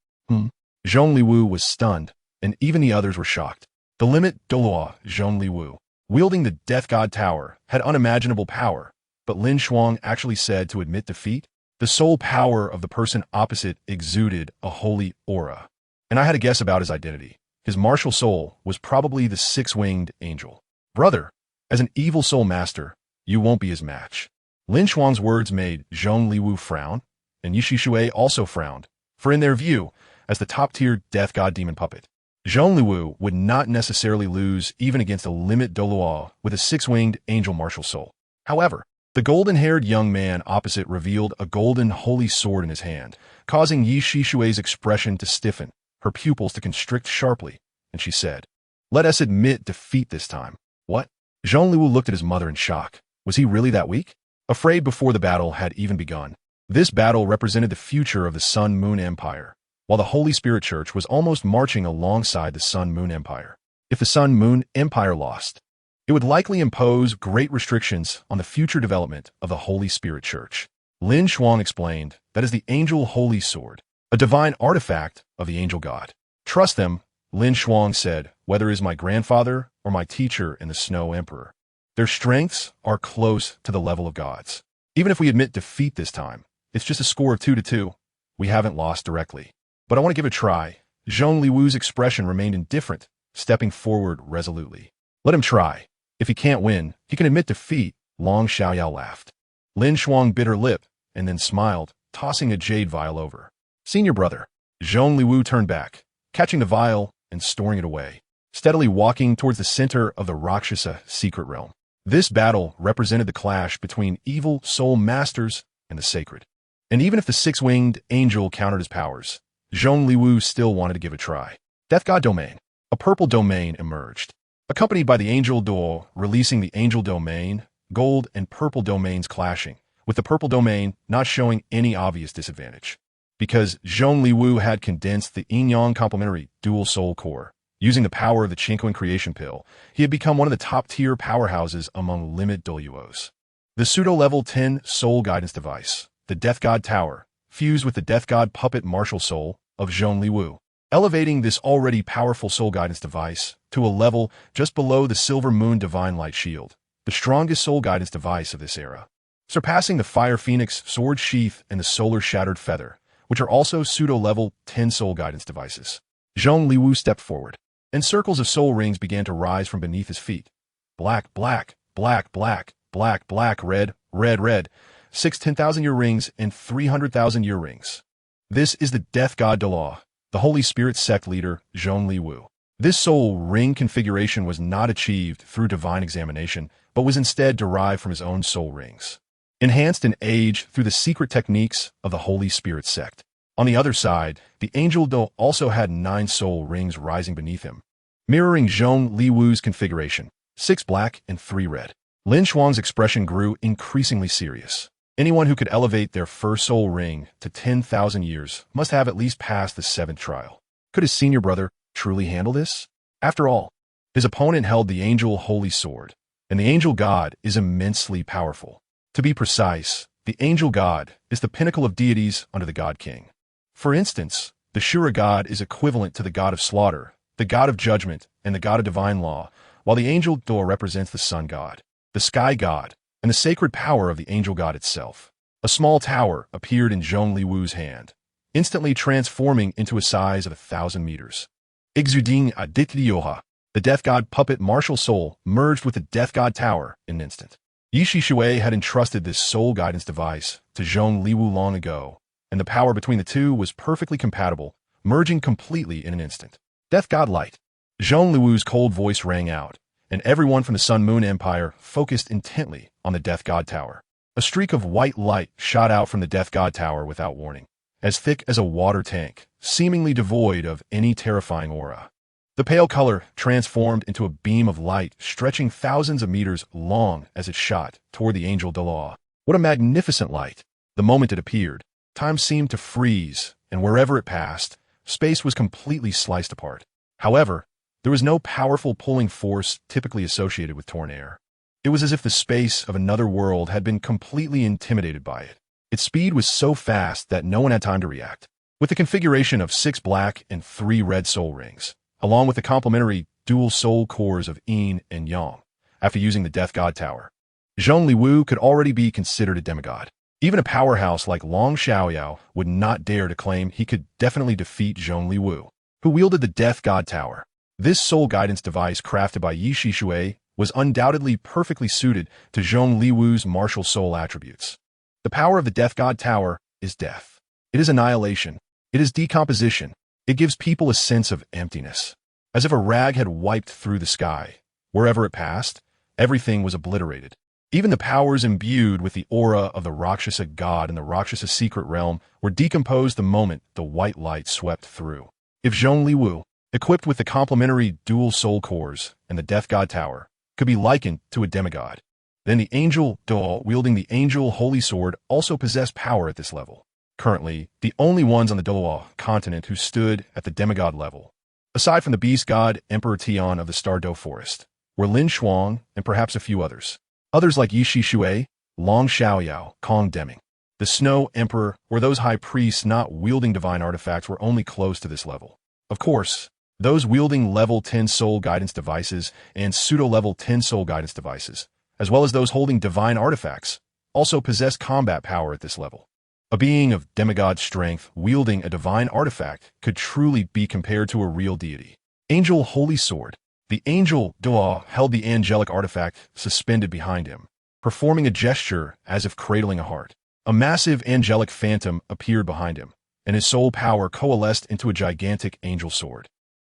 Speaker 1: Zhongliwu was stunned, and even the others were shocked. The limit Douluo, Zhongliwu, wielding the Death God Tower, had unimaginable power, but LinShuang actually said to admit defeat? The soul power of the person opposite exuded a holy aura, and I had a guess about his identity. His martial soul was probably the six-winged angel. "Brother, as an evil soul master, you won't be his match." LinShuang's words made Zhongliwu frown, and Ye Xishui also frowned, for in their view, as the top-tier Death God demon puppet, Zhongliwu would not necessarily lose even against a limit Douluo with a six-winged angel martial soul. However, the golden-haired young man opposite revealed a golden holy sword in his hand, causing Ye Xishui's expression to stiffen, her pupils to constrict sharply, and she said, "Let us admit defeat this time." "What?" Zhongliwu looked at his mother in shock. Was he really that weak? Afraid before the battle had even begun. This battle represented the future of the Sun Moon Empire, while the Holy Spirit Church was almost marching alongside the Sun Moon Empire. If the Sun Moon Empire lost, it would likely impose great restrictions on the future development of the Holy Spirit Church. LinShuang explained that is the Angel Holy Sword, a divine artifact of the Angel God. "Trust them," LinShuang said, "whether it is my grandfather or my teacher in the Snow Emperor. Their strengths are close to the level of gods. Even if we admit defeat this time, it's just a score of 2-2. We haven't lost directly. But I want to give it a try." Zhongliwu's expression remained indifferent, stepping forward resolutely. "Let him try. If he can't win, he can admit defeat." Long Xiaoyao laughed. LinShuang bit her lip and then smiled, tossing a jade vial over. "Senior brother, Zhong Liwu turned back, catching the vial and storing it away, steadily walking towards the center of the Rakshasa secret realm. This battle represented the clash between evil soul masters and the sacred. And even if the six-winged angel countered his powers, Zhong Liwu still wanted to give it a try. Death God Domain. A purple domain emerged, accompanied by the Angel Duo releasing the Angel Domain, gold and purple domains clashing, with the purple domain not showing any obvious disadvantage. Because Zhong Liwu had condensed the yin-yang complementary dual soul core, using the power of the Chinquan creation pill, he had become one of the top-tier powerhouses among limit Douluos. The pseudo-level 10 soul guidance device, the Death God Tower, fused with the Death God puppet martial soul of Zhong Liwu, elevating this already powerful soul guidance device to a level just below the Silver Moon Divine Light Shield, the strongest soul guidance device of this era, surpassing the Fire Phoenix Sword Sheath and the Solar Shattered Feather, which are also pseudo-level 10 soul guidance devices. Zhong Liwu stepped forward, and circles of soul rings began to rise from beneath his feet. Black, black, black, black, black, black, red, red, red, 6 10,000-year rings and 300,000-year rings. This is the Death God Douluo, the Holy Spirit sect leader, Zhong Liwu. This soul ring configuration was not achieved through divine examination, but was instead derived from his own soul rings, enhanced in age through the secret techniques of the Holy Spirit sect. On the other side, the Angel Duo also had 9 soul rings rising beneath him, mirroring Zhong Liwu's configuration, 6 black and 3 red. LinShuang's expression grew increasingly serious. Anyone who could elevate their first soul ring to 10,000 years must have at least passed the 7th trial. Could his senior brother truly handle this? After all, his opponent held the Angel Holy Sword, and the Angel God is immensely powerful. To be precise, the Angel God is the pinnacle of deities under the God King. For instance, the Shura God is equivalent to the God of Slaughter, the God of Judgment, and the God of Divine Law, while the Angel Duo represents the Sun God, the Sky God, and the sacred power of the Angel God itself. A small tower appeared in Zhong Liwu's hand, instantly transforming into a size of 1,000 meters. Exuding a DaiYueheng, the Death God puppet martial soul, merged with the Death God Tower in an instant. Ye Xishui had entrusted this soul guidance device to Zhong Liwu long ago, and the power between the two was perfectly compatible, merging completely in an instant. Death God Light. Zhong Liwu's cold voice rang out, and everyone from the Sun Moon Empire focused intently on the Death God Tower. A streak of white light shot out from the Death God Tower without warning, as thick as a water tank, seemingly devoid of any terrifying aura. The pale color transformed into a beam of light stretching thousands of meters long as it shot toward the Angel Duo. What a magnificent light! The moment it appeared, time seemed to freeze, and wherever it passed, space was completely sliced apart. However, there was no powerful pulling force typically associated with torn air. It was as if the space of another world had been completely intimidated by it. Its speed was so fast that no one had time to react. With the configuration of 6 black and 3 red soul rings, along with the complementary dual soul cores of Yin and Yang, after using the Death God Tower, Zhong Liwu could already be considered a demigod. Even a powerhouse like Long Xiaoyao would not dare to claim he could definitely defeat Zhong Liwu, who wielded the Death God Tower. This soul guidance device crafted by Ye Xishui was undoubtedly perfectly suited to Zhong Liwu's martial soul attributes. The power of the Death God Tower is death. It is annihilation. It is decomposition. It gives people a sense of emptiness, as if a rag had wiped through the sky. Wherever it passed, everything was obliterated. Even the powers imbued with the aura of the Rakshasa god in the Rakshasa secret realm were decomposed the moment the white light swept through. If Zhong Liwu, equipped with the complementary dual soul cores and the Death God Tower, could be likened to a demigod, then the Angel Duo wielding the Angel Holy Sword also possessed power at this level. Currently, the only ones on the Douluo Continent who stood at the demigod level, aside from the beast god Emperor Tian of the Stardo Forest, were LinShuang and perhaps a few others. Others like Ye Xishui, Long Xiaoyao, Kong Deming, the Snow Emperor, or those high priests not wielding divine artifacts were only close to this level. Of course, those wielding level 10 soul guidance devices and pseudo-level 10 soul guidance devices, as well as those holding divine artifacts, also possessed combat power at this level. A being of demigod strength wielding a divine artifact could truly be compared to a real deity. Angel Holy Sword. The Angel Duo held the angelic artifact suspended behind him, performing a gesture as if cradling a heart. A massive angelic phantom appeared behind him, and his soul power coalesced into a gigantic angel sword.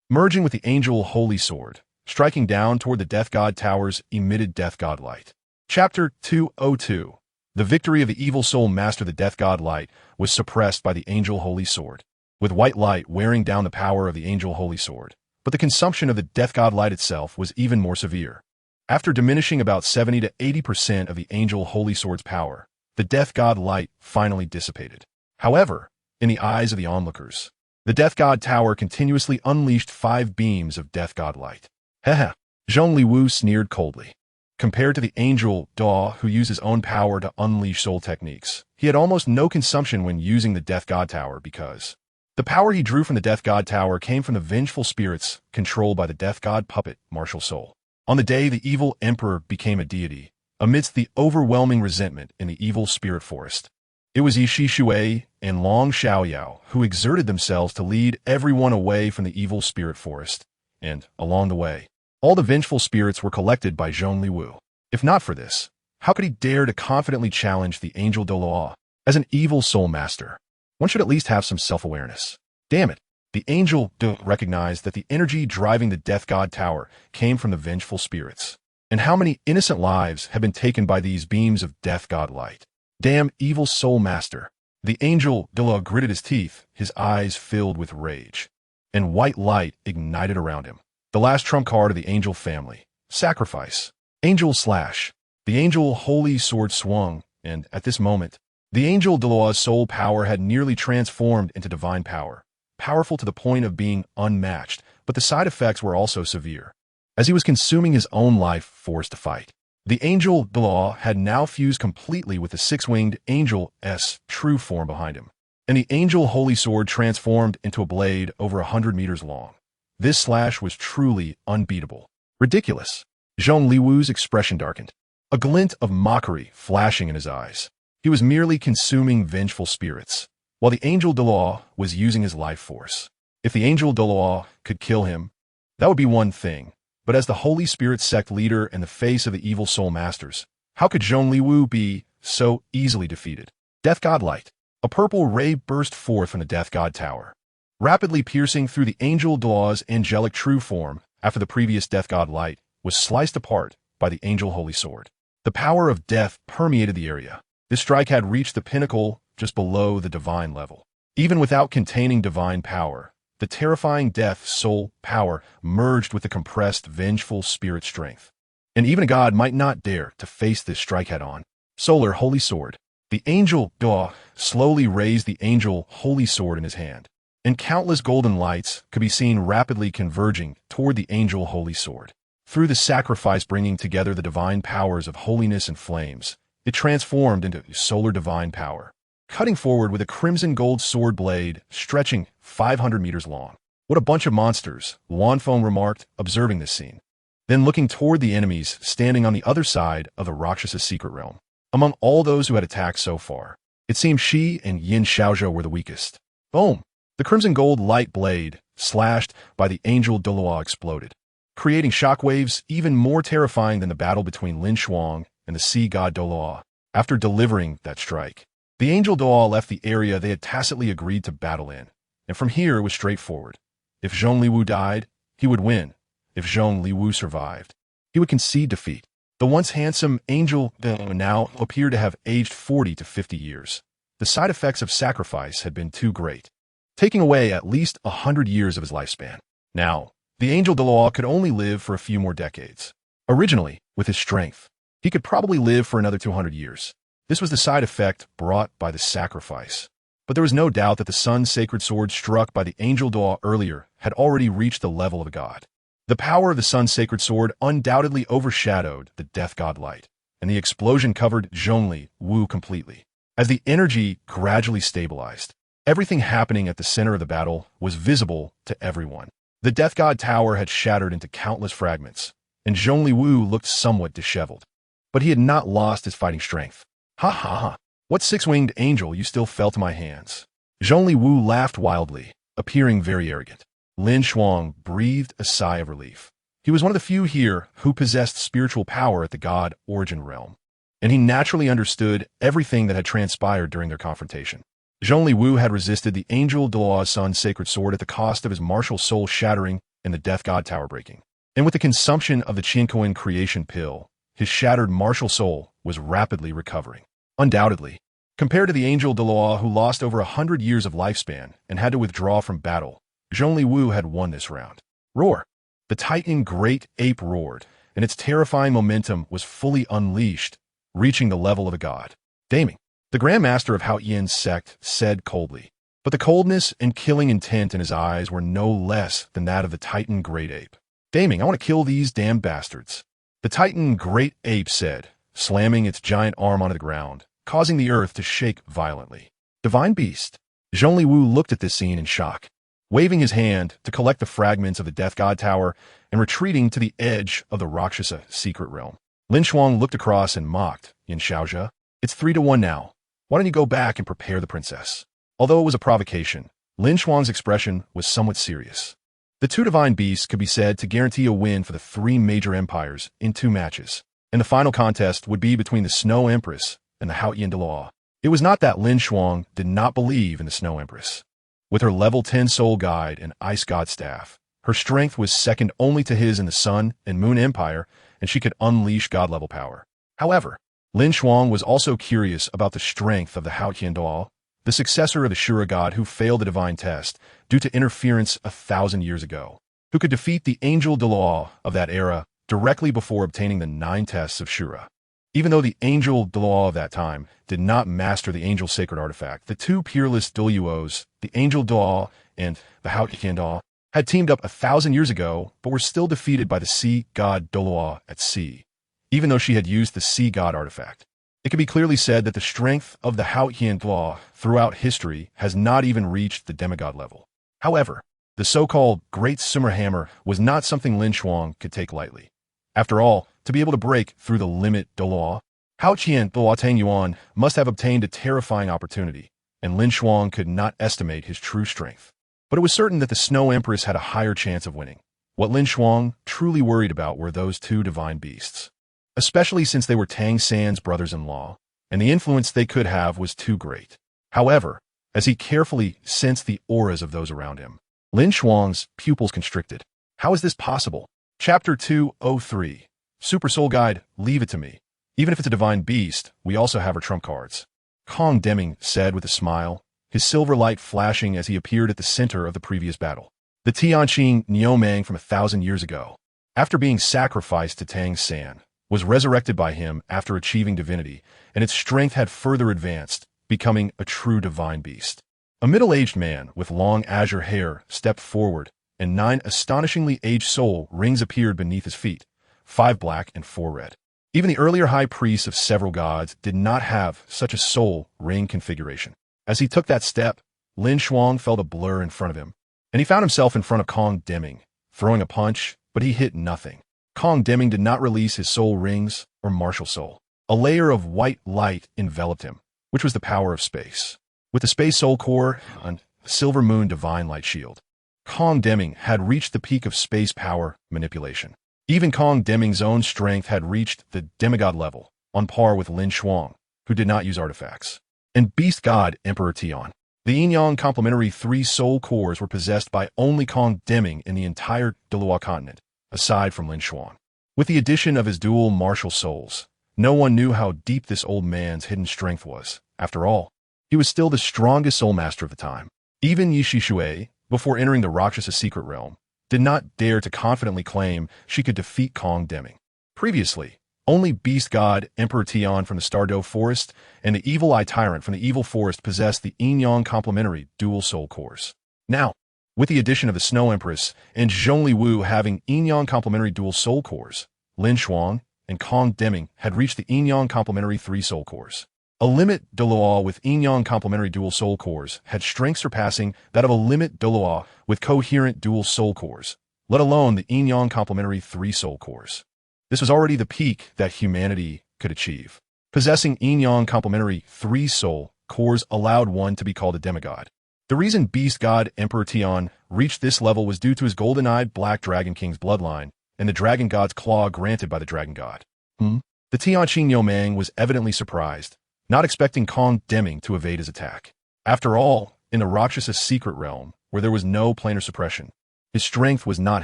Speaker 1: Merging with the angel holy sword, striking down toward the Death God towers emitted Death God light. Chapter 202. The victory of the evil soul master, the Death God light, was suppressed by the angel holy sword, with white light wearing down the power of the angel holy sword. But the consumption of the Death God light itself was even more severe. After diminishing about 70 to 80% of the angel holy sword's power, the Death God light finally dissipated. However, in the eyes of the onlookers, the Death God tower continuously unleashed 5 beams of Death God light. Heh. Zhong Liwu sneered coldly. Compared to the angel Daw, who used his own power to unleash soul techniques, he had almost no consumption when using the Death God tower because the power he drew from the Death God tower came from the vengeful spirits controlled by the Death God puppet, Martial Soul. On the day the evil emperor became a deity, amidst the overwhelming resentment in the evil spirit forest, it was Ye Xishui and Long Xiaoyao who exerted themselves to lead everyone away from the evil spirit forest, and, along the way, all the vengeful spirits were collected by Zhong Liwu. If not for this, how could he dare to confidently challenge the angel Douluo as an evil soul master? One should at least have some self-awareness. Damn it, the angel recognized that the energy driving the Death God tower came from the vengeful spirits. And how many innocent lives have been taken by these beams of Death God light? Damn evil soul master. The angel Douluo gritted his teeth, his eyes filled with rage. And white light ignited around him. The last trump card of the angel family. Sacrifice. Angel slash. The angel holy sword swung, and at this moment, the angel Douluo's soul power had nearly transformed into divine power, powerful to the point of being unmatched, but the side effects were also severe. As he was consuming his own life force to fight, the angel Douluo had now fused completely with the six-winged angel's true form behind him, and the angel holy sword transformed into a blade over 100 meters long. This slash was truly unbeatable. Ridiculous. Zhong Liwu's expression darkened, a glint of mockery flashing in his eyes. He was merely consuming vengeful spirits, while the angel Douluo was using his life force. If the angel Douluo could kill him, that would be one thing, but as the Holy Spirit sect leader and the face of the evil soul masters, how could Zhong Liwu be so easily defeated? Death God light. A purple ray burst forth from the Death God tower, rapidly piercing through the angel Douluo's angelic true form after the previous Death God light was sliced apart by the angel holy sword. The power of death permeated the area. This strike had reached the pinnacle just below the divine level. Even without containing divine power, the terrifying death soul power merged with the compressed vengeful spirit strength. And even a god might not dare to face this strike head-on. Solar holy sword. The angel Daw slowly raised the angel holy sword in his hand, and countless golden lights could be seen rapidly converging toward the angel holy sword. Through the sacrifice bringing together the divine powers of holiness and flames, it transformed into solar divine power, cutting forward with a crimson gold sword blade stretching 500 meters long. What a bunch of monsters, Wanfeng remarked, observing this scene. Then looking toward the enemies standing on the other side of the Rakshasa secret realm. Among all those who had attacked so far, it seemed she and Yin Xiaozhou were the weakest. Boom! The crimson gold light blade, slashed by the angel Douluo, exploded, creating shockwaves even more terrifying than the battle between LinShuang and the Sea God Douluo. After delivering that strike, the angel Douluo left the area they had tacitly agreed to battle in, and from here it was straightforward. If Zhong Liwu died, he would win. If Zhong Liwu survived, he would concede defeat. The once handsome angel Douluo now appeared to have aged 40 to 50 years. The side effects of sacrifice had been too great, taking away at least 100 years of his lifespan. Now, the angel Douluo could only live for a few more decades. Originally, with his strength, he could probably live for another 200 years. This was the side effect brought by the sacrifice. But there was no doubt that the sun's sacred sword struck by the angel Douluo earlier had already reached the level of a god. The power of the sun's sacred sword undoubtedly overshadowed the Death God light, and the explosion covered Zhong Liwu completely. As the energy gradually stabilized, everything happening at the center of the battle was visible to everyone. The Death God tower had shattered into countless fragments, and Zhong Liwu looked somewhat disheveled. But he had not lost his fighting strength. Ha ha ha! What six-winged angel you still fell to my hands? Zhong Liwu laughed wildly, appearing very arrogant. LinShuang breathed a sigh of relief. He was one of the few here who possessed spiritual power at the god origin realm, and he naturally understood everything that had transpired during their confrontation. Zhongli Wu had resisted the Angel Douluo's son's sacred sword at the cost of his martial soul shattering and the Death God Tower breaking. And with the consumption of the Qiankuan creation pill, his shattered martial soul was rapidly recovering. Undoubtedly, compared to the Angel Douluo who lost over 100 years of lifespan and had to withdraw from battle, Zhongli Wu had won this round. Roar! The Titan Great Ape roared, and its terrifying momentum was fully unleashed, reaching the level of a god. DaiYueheng, the Grand Master of Hao Yan's sect, said coldly. But the coldness and killing intent in his eyes were no less than that of the Titan Great Ape. DaiYueheng, I want to kill these damn bastards. The Titan Great Ape said, slamming its giant arm onto the ground, causing the earth to shake violently. Divine Beast. Zhongli Wu looked at this scene in shock, waving his hand to collect the fragments of the Death God Tower and retreating to the edge of the Rakshasa secret realm. LinShuang looked across and mocked, Yin Shaozhe. It's 3-1 now. Why don't you go back and prepare the princess? Although it was a provocation, LinShuang's expression was somewhat serious. The two divine beasts could be said to guarantee a win for the three major empires in 2 matches, and the final contest would be between the Snow Empress and the Hao Yan Douluo. It was not that LinShuang did not believe in the Snow Empress. With her level 10 soul guide and ice god staff, her strength was second only to his in the Sun and Moon Empire, and she could unleash god-level power. However, LinShuang was also curious about the strength of the Hao Yan Douluo, the successor of the Shura god who failed the divine test due to interference 1,000 years ago, who could defeat the Angel Douluo of that era directly before obtaining the 9 tests of Shura. Even though the Angel Douluo of that time did not master the Angel Sacred Artifact, the two peerless Douluos, the Angel Douluo and the Hao Yan Douluo, had teamed up 1,000 years ago, but were still defeated by the Sea God Douluo at sea, even though she had used the Sea God Artifact. It can be clearly said that the strength of the Hao Yan Douluo throughout history has not even reached the demigod level. However, the so-called Great Sumer Hammer was not something LinShuang could take lightly. After all, to be able to break through the limit Douluo, Hao Yan Douluo Tang Yuan must have obtained a terrifying opportunity, and LinShuang could not estimate his true strength. But it was certain that the Snow Empress had a higher chance of winning. What LinShuang truly worried about were those two divine beasts, especially since they were Tang San's brothers-in-law, and the influence they could have was too great. However, as he carefully sensed the auras of those around him, LinShuang's pupils constricted. How is this possible? Chapter 203. Super Soul Guide, leave it to me. Even if it's a divine beast, we also have our trump cards. Kong Deming said with a smile, his silver light flashing as he appeared at the center of the previous battle. The Tianqing Niumang from 1,000 years ago, after being sacrificed to Tang San, was resurrected by him after achieving divinity, and its strength had further advanced, becoming a true divine beast. A middle-aged man with long azure hair stepped forward, and 9 astonishingly aged soul rings appeared beneath his feet, 5 black and 4 red. Even the earlier high priests of several gods did not have such a soul ring configuration. As he took that step, LinShuang felt a blur in front of him, and he found himself in front of Kong Deming, throwing a punch, but he hit nothing. Kong Deming did not release his soul rings or martial soul. A layer of white light enveloped him, which was the power of space. With the space soul core and silver moon divine light shield, Kong Deming had reached the peak of space power manipulation. Even Kong Deming's own strength had reached the demigod level, on par with LinShuang, who did not use artifacts. And Beast God Emperor Tian. The yin-yang complementary 3 soul cores were possessed by only Kong Deming in the entire Douluo Continent, aside from LinShuang. With the addition of his dual martial souls, no one knew how deep this old man's hidden strength was. After all, he was still the strongest soul master of the time. Even Ye Xishui, before entering the Rakshasa secret realm, did not dare to confidently claim she could defeat Kong Deming. Previously, only Beast God Emperor Tian from the Stardow Forest and the Evil Eye Tyrant from the Evil Forest possessed the yin-yang complementary dual soul cores. Now, with the addition of the Snow Empress and Zhongli Wu having yin-yang complementary dual soul cores, LinShuang and Kong Deming had reached the yin-yang complementary 3 soul cores. A limit Douluo with yin-yang complementary dual soul cores had strength surpassing that of a limit Douluo with coherent dual soul cores, let alone the yin-yang complementary 3 soul cores. This was already the peak that humanity could achieve. Possessing yin-yang complementary 3 soul cores allowed one to be called a demigod. The reason Beast God Emperor Tian reached this level was due to his golden-eyed Black Dragon King's bloodline and the Dragon God's claw granted by the Dragon God. The Tianqing Niumang was evidently surprised, not expecting Kong Deming to evade his attack. After all, in the Rakshasa secret realm, where there was no planar suppression, his strength was not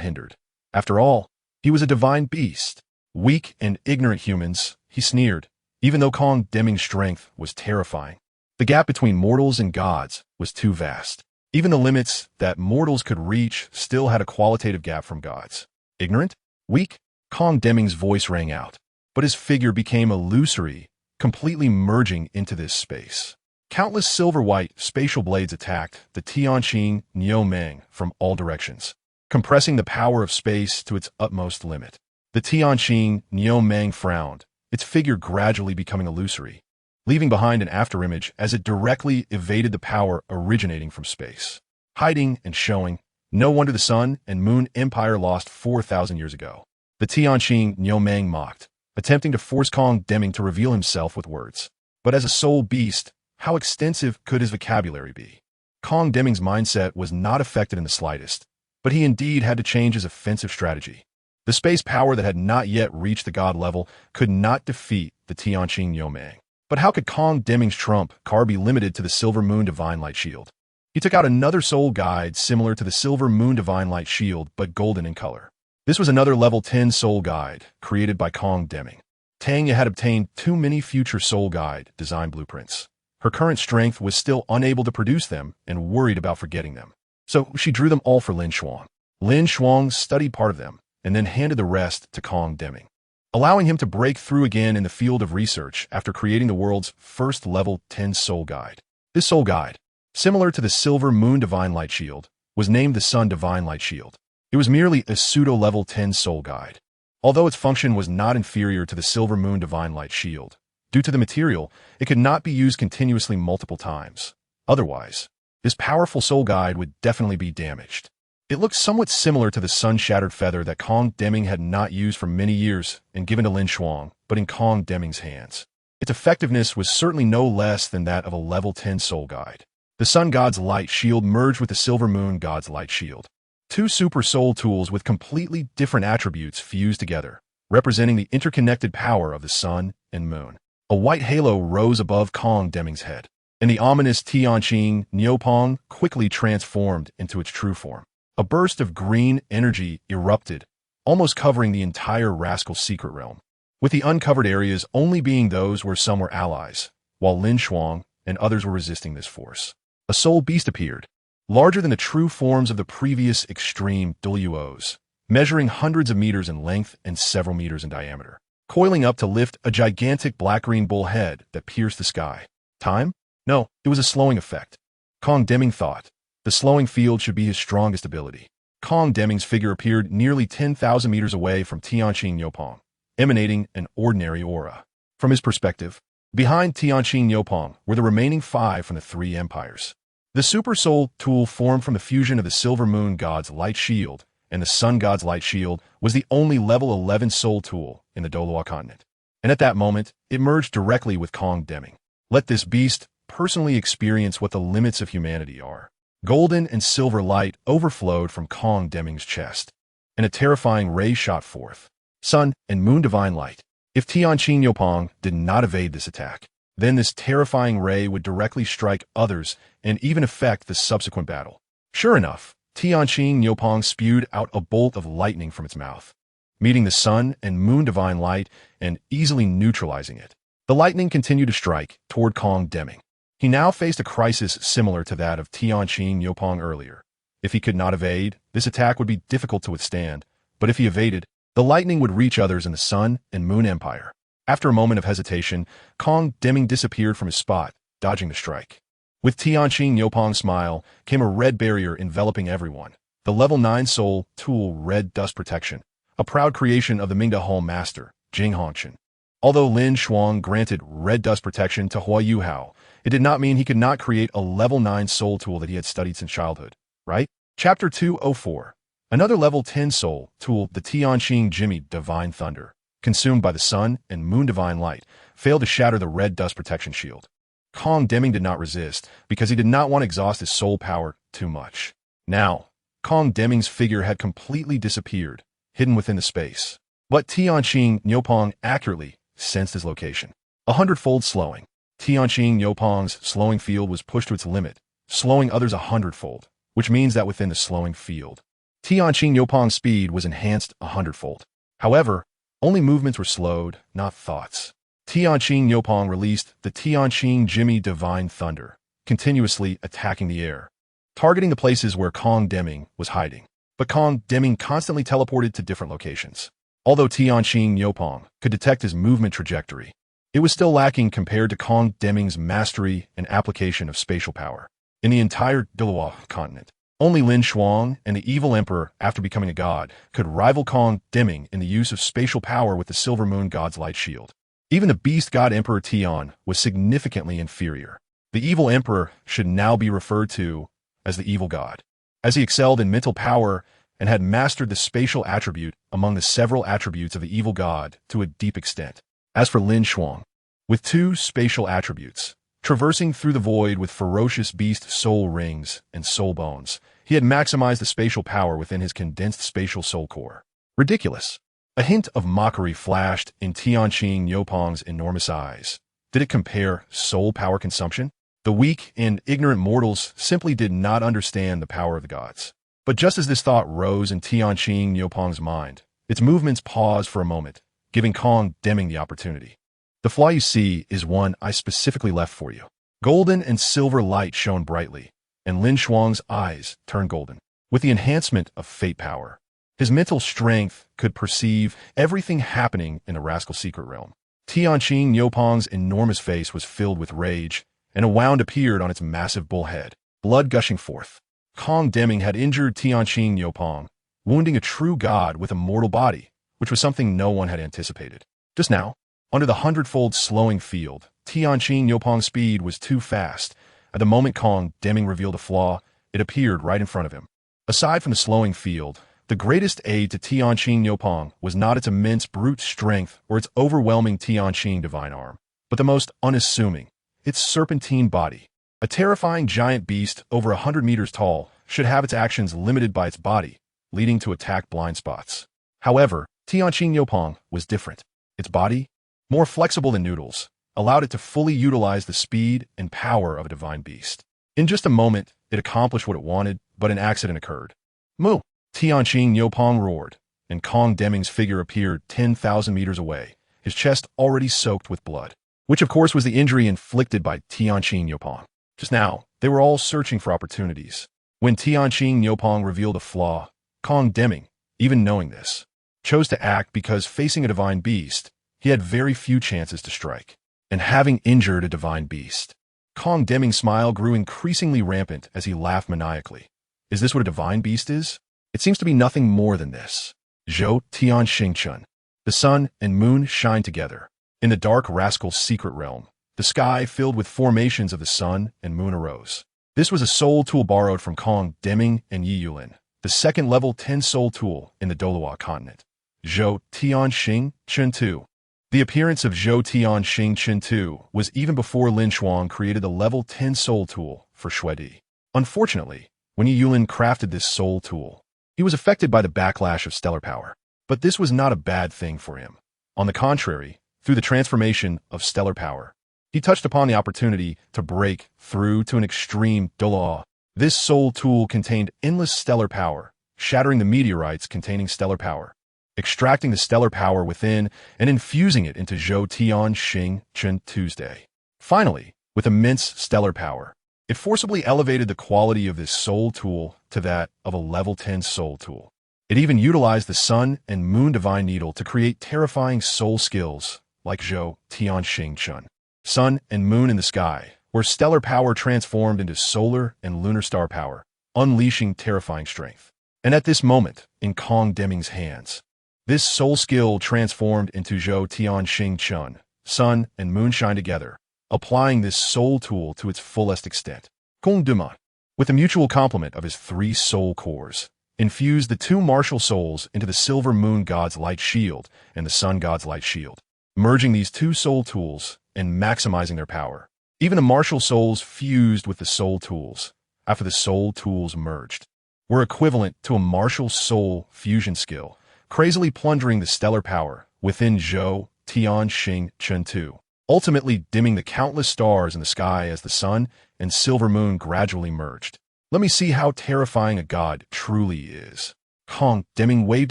Speaker 1: hindered. After all, he was a divine beast. Weak and ignorant humans, he sneered, even though Kong Deming's strength was terrifying. The gap between mortals and gods was too vast. Even the limits that mortals could reach still had a qualitative gap from gods. Ignorant? Weak? Kong Deming's voice rang out, but his figure became illusory, completely merging into this space. Countless silver-white spatial blades attacked the Tianqing Niumeng from all directions, compressing the power of space to its utmost limit. The Tianqing Niumeng frowned, its figure gradually becoming illusory, leaving behind an afterimage as it directly evaded the power originating from space. Hiding and showing, no wonder the Sun and Moon Empire lost 4,000 years ago. The Tianqing Niumeng mocked, attempting to force Kong Deming to reveal himself with words. But as a soul beast, how extensive could his vocabulary be? Kong Deming's mindset was not affected in the slightest, but he indeed had to change his offensive strategy. The space power that had not yet reached the god level could not defeat the Tianqing Niumeng. But how could Kong Deming's trump card be limited to the Silver Moon Divine Light Shield? He took out another soul guide similar to the Silver Moon Divine Light Shield, but golden in color. This was another level 10 soul guide, created by Kong Deming. Tanya had obtained too many future soul guide design blueprints. Her current strength was still unable to produce them and worried about forgetting them. So she drew them all for LinShuang. LinShuang studied part of them and then handed the rest to Kong Deming, allowing him to break through again in the field of research after creating the world's first level 10 soul guide. This soul guide, similar to the Silver Moon Divine Light Shield, was named the Sun Divine Light Shield. It was merely a pseudo-level 10 soul guide. Although its function was not inferior to the Silver Moon Divine Light Shield, due to the material, it could not be used continuously multiple times. Otherwise, this powerful soul guide would definitely be damaged. It looked somewhat similar to the sun-shattered feather that Kong Deming had not used for many years and given to LinShuang, but in Kong Deming's hands. Its effectiveness was certainly no less than that of a level 10 soul guide. The Sun God's Light Shield merged with the Silver Moon God's Light Shield. Two super soul tools with completely different attributes fused together, representing the interconnected power of the Sun and Moon. A white halo rose above Kong Deming's head, and the ominous Tianqing Niupeng quickly transformed into its true form. A burst of green energy erupted, almost covering the entire rascal's secret realm, with the uncovered areas only being those where some were allies, while LinShuang and others were resisting this force. A soul beast appeared, larger than the true forms of the previous extreme Douluos, measuring hundreds of meters in length and several meters in diameter, coiling up to lift a gigantic black-green bull head that pierced the sky. Time? No, it was a slowing effect. Kong Deming thought. The slowing field should be his strongest ability. Kong Deming's figure appeared nearly 10,000 meters away from Tianqing Niupeng, emanating an ordinary aura. From his perspective, behind Tianqing Niupeng were the remaining 5 from the 3 empires. The Super Soul tool formed from the fusion of the Silver Moon God's Light Shield and the Sun God's Light Shield was the only level 11 soul tool in the Douluo Continent. And at that moment, it merged directly with Kong Deming. Let this beast personally experience what the limits of humanity are. Golden and silver light overflowed from Kong Deming's chest, and a terrifying ray shot forth. Sun and Moon Divine Light. If Tianqing Niupeng did not evade this attack, then this terrifying ray would directly strike others and even affect the subsequent battle. Sure enough, Tianqing Niupeng spewed out a bolt of lightning from its mouth, meeting the Sun and Moon Divine Light and easily neutralizing it. The lightning continued to strike toward Kong Deming. He now faced a crisis similar to that of Tianqing Niupeng earlier. If he could not evade, this attack would be difficult to withstand, but if he evaded, the lightning would reach others in the Sun and Moon Empire. After a moment of hesitation, Kong Deming disappeared from his spot, dodging the strike. With Tianqing Niupeng's smile came a red barrier enveloping everyone, the level 9 soul tool Red Dust Protection, a proud creation of the Mingda Home Master, Jing Hongchen. Although LinShuang granted Red Dust Protection to DaiYueheng, it did not mean he could not create a level 9 soul tool that he had studied since childhood, right? Chapter 204. Another level 10 soul tool, the Tianqing Jimmy Divine Thunder, consumed by the Sun and Moon Divine Light, failed to shatter the Red Dust Protection shield. Kong Deming did not resist because he did not want to exhaust his soul power too much. Now, Kong Deming's figure had completely disappeared, hidden within the space. But Tianqing Niupeng accurately sensed his location. 100-fold slowing. Tianqing Yopeng's slowing field was pushed to its limit, slowing others 100-fold, which means that within the slowing field, Tianqing Yopeng's speed was enhanced 100-fold. However, only movements were slowed, not thoughts. Tianqing Yopeng released the Tianqing Jimmy Divine Thunder, continuously attacking the air, targeting the places where Kong Deming was hiding. But Kong Deming constantly teleported to different locations. Although Tianqing Yopeng could detect his movement trajectory, it was still lacking compared to Kong Deming's mastery and application of spatial power. In the entire Douluo Continent, only LinShuang and the evil emperor, after becoming a god, could rival Kong Deming in the use of spatial power with the Silver Moon God's light shield. Even the beast god Emperor Tian was significantly inferior. The evil emperor should now be referred to as the evil god, as he excelled in mental power and had mastered the spatial attribute among the several attributes of the evil god to a deep extent. As for LinShuang, with 2 spatial attributes, traversing through the void with ferocious beast soul rings and soul bones, he had maximized the spatial power within his condensed spatial soul core. Ridiculous. A hint of mockery flashed in Tianqing Yopeng's enormous eyes. Did it compare soul power consumption? The weak and ignorant mortals simply did not understand the power of the gods. But just as this thought rose in Tianqing Yopeng's mind, its movements paused for a moment, giving Kong Deming the opportunity. The flaw you see is one I specifically left for you. Golden and silver light shone brightly, and LinShuang's eyes turned golden. With the enhancement of fate power, his mental strength could perceive everything happening in the rascal secret realm. Tianqing Yopeng's enormous face was filled with rage, and a wound appeared on its massive bull head, blood gushing forth. Kong Deming had injured Tianqing Yopeng, wounding a true god with a mortal body, which was something no one had anticipated. Just now, under the 100-fold slowing field, Tianqing Yopeng's speed was too fast. At the moment Kong Deming revealed a flaw, it appeared right in front of him. Aside from the slowing field, the greatest aid to Tianqing Yopeng was not its immense brute strength or its overwhelming Tianqing divine arm, but the most unassuming, its serpentine body. A terrifying giant beast over 100 meters tall should have its actions limited by its body, leading to attack blind spots. However, Tianqing Yopeng was different. Its body, more flexible than noodles, allowed it to fully utilize the speed and power of a divine beast. In just a moment, it accomplished what it wanted, but an accident occurred. Moo! Tianqing Yopeng roared, and Kong Deming's figure appeared 10,000 meters away, his chest already soaked with blood, which of course was the injury inflicted by Tianqing Yopeng. Just now, they were all searching for opportunities. When Tianqing Yopeng revealed a flaw, Kong Deming, even knowing this, chose to act because facing a divine beast, he had very few chances to strike. And having injured a divine beast, Kong Deming's smile grew increasingly rampant as he laughed maniacally. Is this what a divine beast is? It seems to be nothing more than this. Zhou Tianxing Chun. The sun and moon shine together. In the dark rascal's secret realm, the sky filled with formations of the sun and moon arose. This was a soul tool borrowed from Kong Deming and DaiYueheng, the second level 10 soul tool in the Douluo Continent. Zhou Tianxing Chun 2. The appearance of Zhou Tianxing Chun 2 was even before LinShuang created the level 10 soul tool for FirstDay. Unfortunately, when DaiYueheng crafted this soul tool, he was affected by the backlash of stellar power. But this was not a bad thing for him. On the contrary, through the transformation of stellar power, he touched upon the opportunity to break through to an extreme Douluo. This soul tool contained endless stellar power, shattering the meteorites containing stellar power, extracting the stellar power within and infusing it into Zhou Tianxing Chun 2's. Finally, with immense stellar power, it forcibly elevated the quality of this soul tool to that of a level 10 soul tool. It even utilized the sun and moon divine needle to create terrifying soul skills like Zhou Tianxing Chun. Sun and moon in the sky, where stellar power transformed into solar and lunar star power, unleashing terrifying strength. And at this moment, in Kong Deming's hands, this soul skill transformed into Zhou Tianxing Chun. Sun and moon shine together, applying this soul tool to its fullest extent. Kong Deming, with the mutual complement of his 3 soul cores, infused the 2 martial souls into the Silver Moon God's light shield and the Sun God's light shield, merging these 2 soul tools and maximizing their power. Even the martial souls fused with the soul tools, after the soul tools merged, were equivalent to a martial soul fusion skill, crazily plundering the stellar power within Zhou Tianxing Chun 2. ultimately dimming the countless stars in the sky as the sun and silver moon gradually merged. Let me see how terrifying a god truly is. Kong Deming waved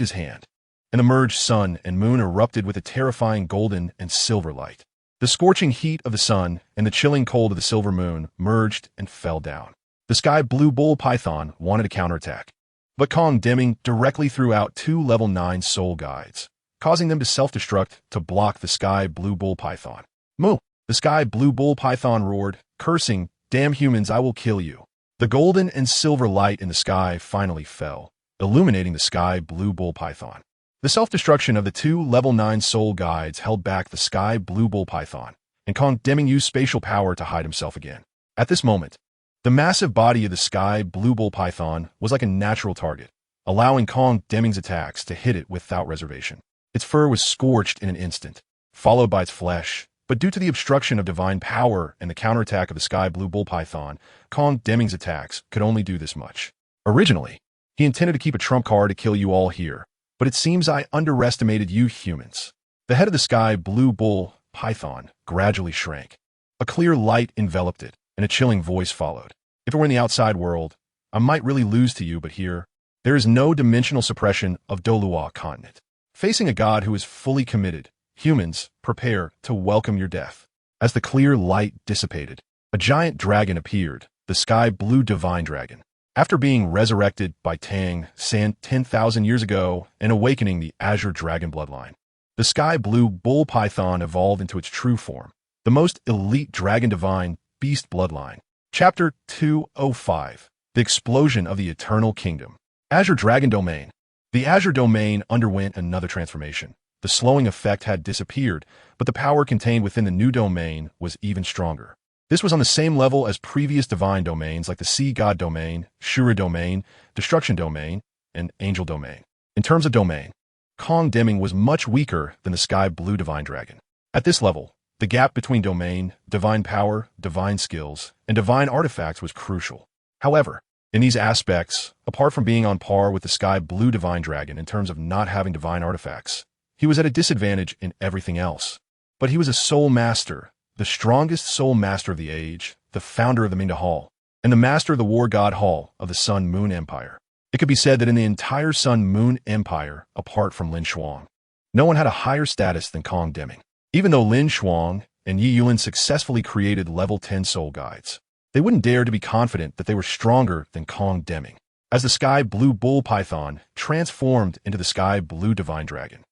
Speaker 1: his hand, and the merged sun and moon erupted with a terrifying golden and silver light. The scorching heat of the sun and the chilling cold of the silver moon merged and fell down. The sky blue bull python wanted to counterattack, but Kong Deming directly threw out 2 level 9 soul guides, causing them to self-destruct to block the sky blue bull python. Moo! The sky blue bull python roared, cursing, "Damn humans, I will kill you." The golden and silver light in the sky finally fell, illuminating the sky blue bull python. The self-destruction of the 2 level 9 soul guides held back the sky blue bull python, and Kong Deming used spatial power to hide himself again. At this moment, the massive body of the sky blue bull python was like a natural target, allowing Kong Deming's attacks to hit it without reservation. Its fur was scorched in an instant, followed by its flesh, but due to the obstruction of divine power and the counterattack of the sky blue bull python, Kong Deming's attacks could only do this much. Originally, he intended to keep a trump card to kill you all here, but it seems I underestimated you humans. The head of the sky blue bull python gradually shrank. A clear light enveloped it, and a chilling voice followed. If it were in the outside world, I might really lose to you, but here, there is no dimensional suppression of Douluo Continent. Facing a god who is fully committed, humans, prepare to welcome your death. As the clear light dissipated, a giant dragon appeared, the sky blue divine dragon. After being resurrected by Tang San 10,000 years ago and awakening the azure dragon bloodline, the sky blue bull python evolved into its true form, the most elite dragon divine beast bloodline. Chapter 205, The Explosion of the Eternal Kingdom. Azure Dragon Domain. The Azure Domain underwent another transformation. The slowing effect had disappeared, but the power contained within the new domain was even stronger. This was on the same level as previous divine domains like the Sea God Domain, Shura Domain, Destruction Domain, and Angel Domain. In terms of domain, Kong Deming was much weaker than the Sky Blue Divine Dragon. At this level, the gap between domain, divine power, divine skills, and divine artifacts was crucial. However, in these aspects, apart from being on par with the Sky Blue Divine Dragon in terms of not having divine artifacts, he was at a disadvantage in everything else. But he was a soul master, the strongest soul master of the age, the founder of the Mingda Hall, and the master of the War God Hall of the Sun Moon Empire. It could be said that in the entire Sun Moon Empire, apart from LinShuang, no one had a higher status than Kong Deming. Even though LinShuang and DaiYueheng successfully created level 10 soul guides, they wouldn't dare to be confident that they were stronger than Kong Deming. As the Sky Blue Bull Python transformed into the Sky Blue Divine Dragon,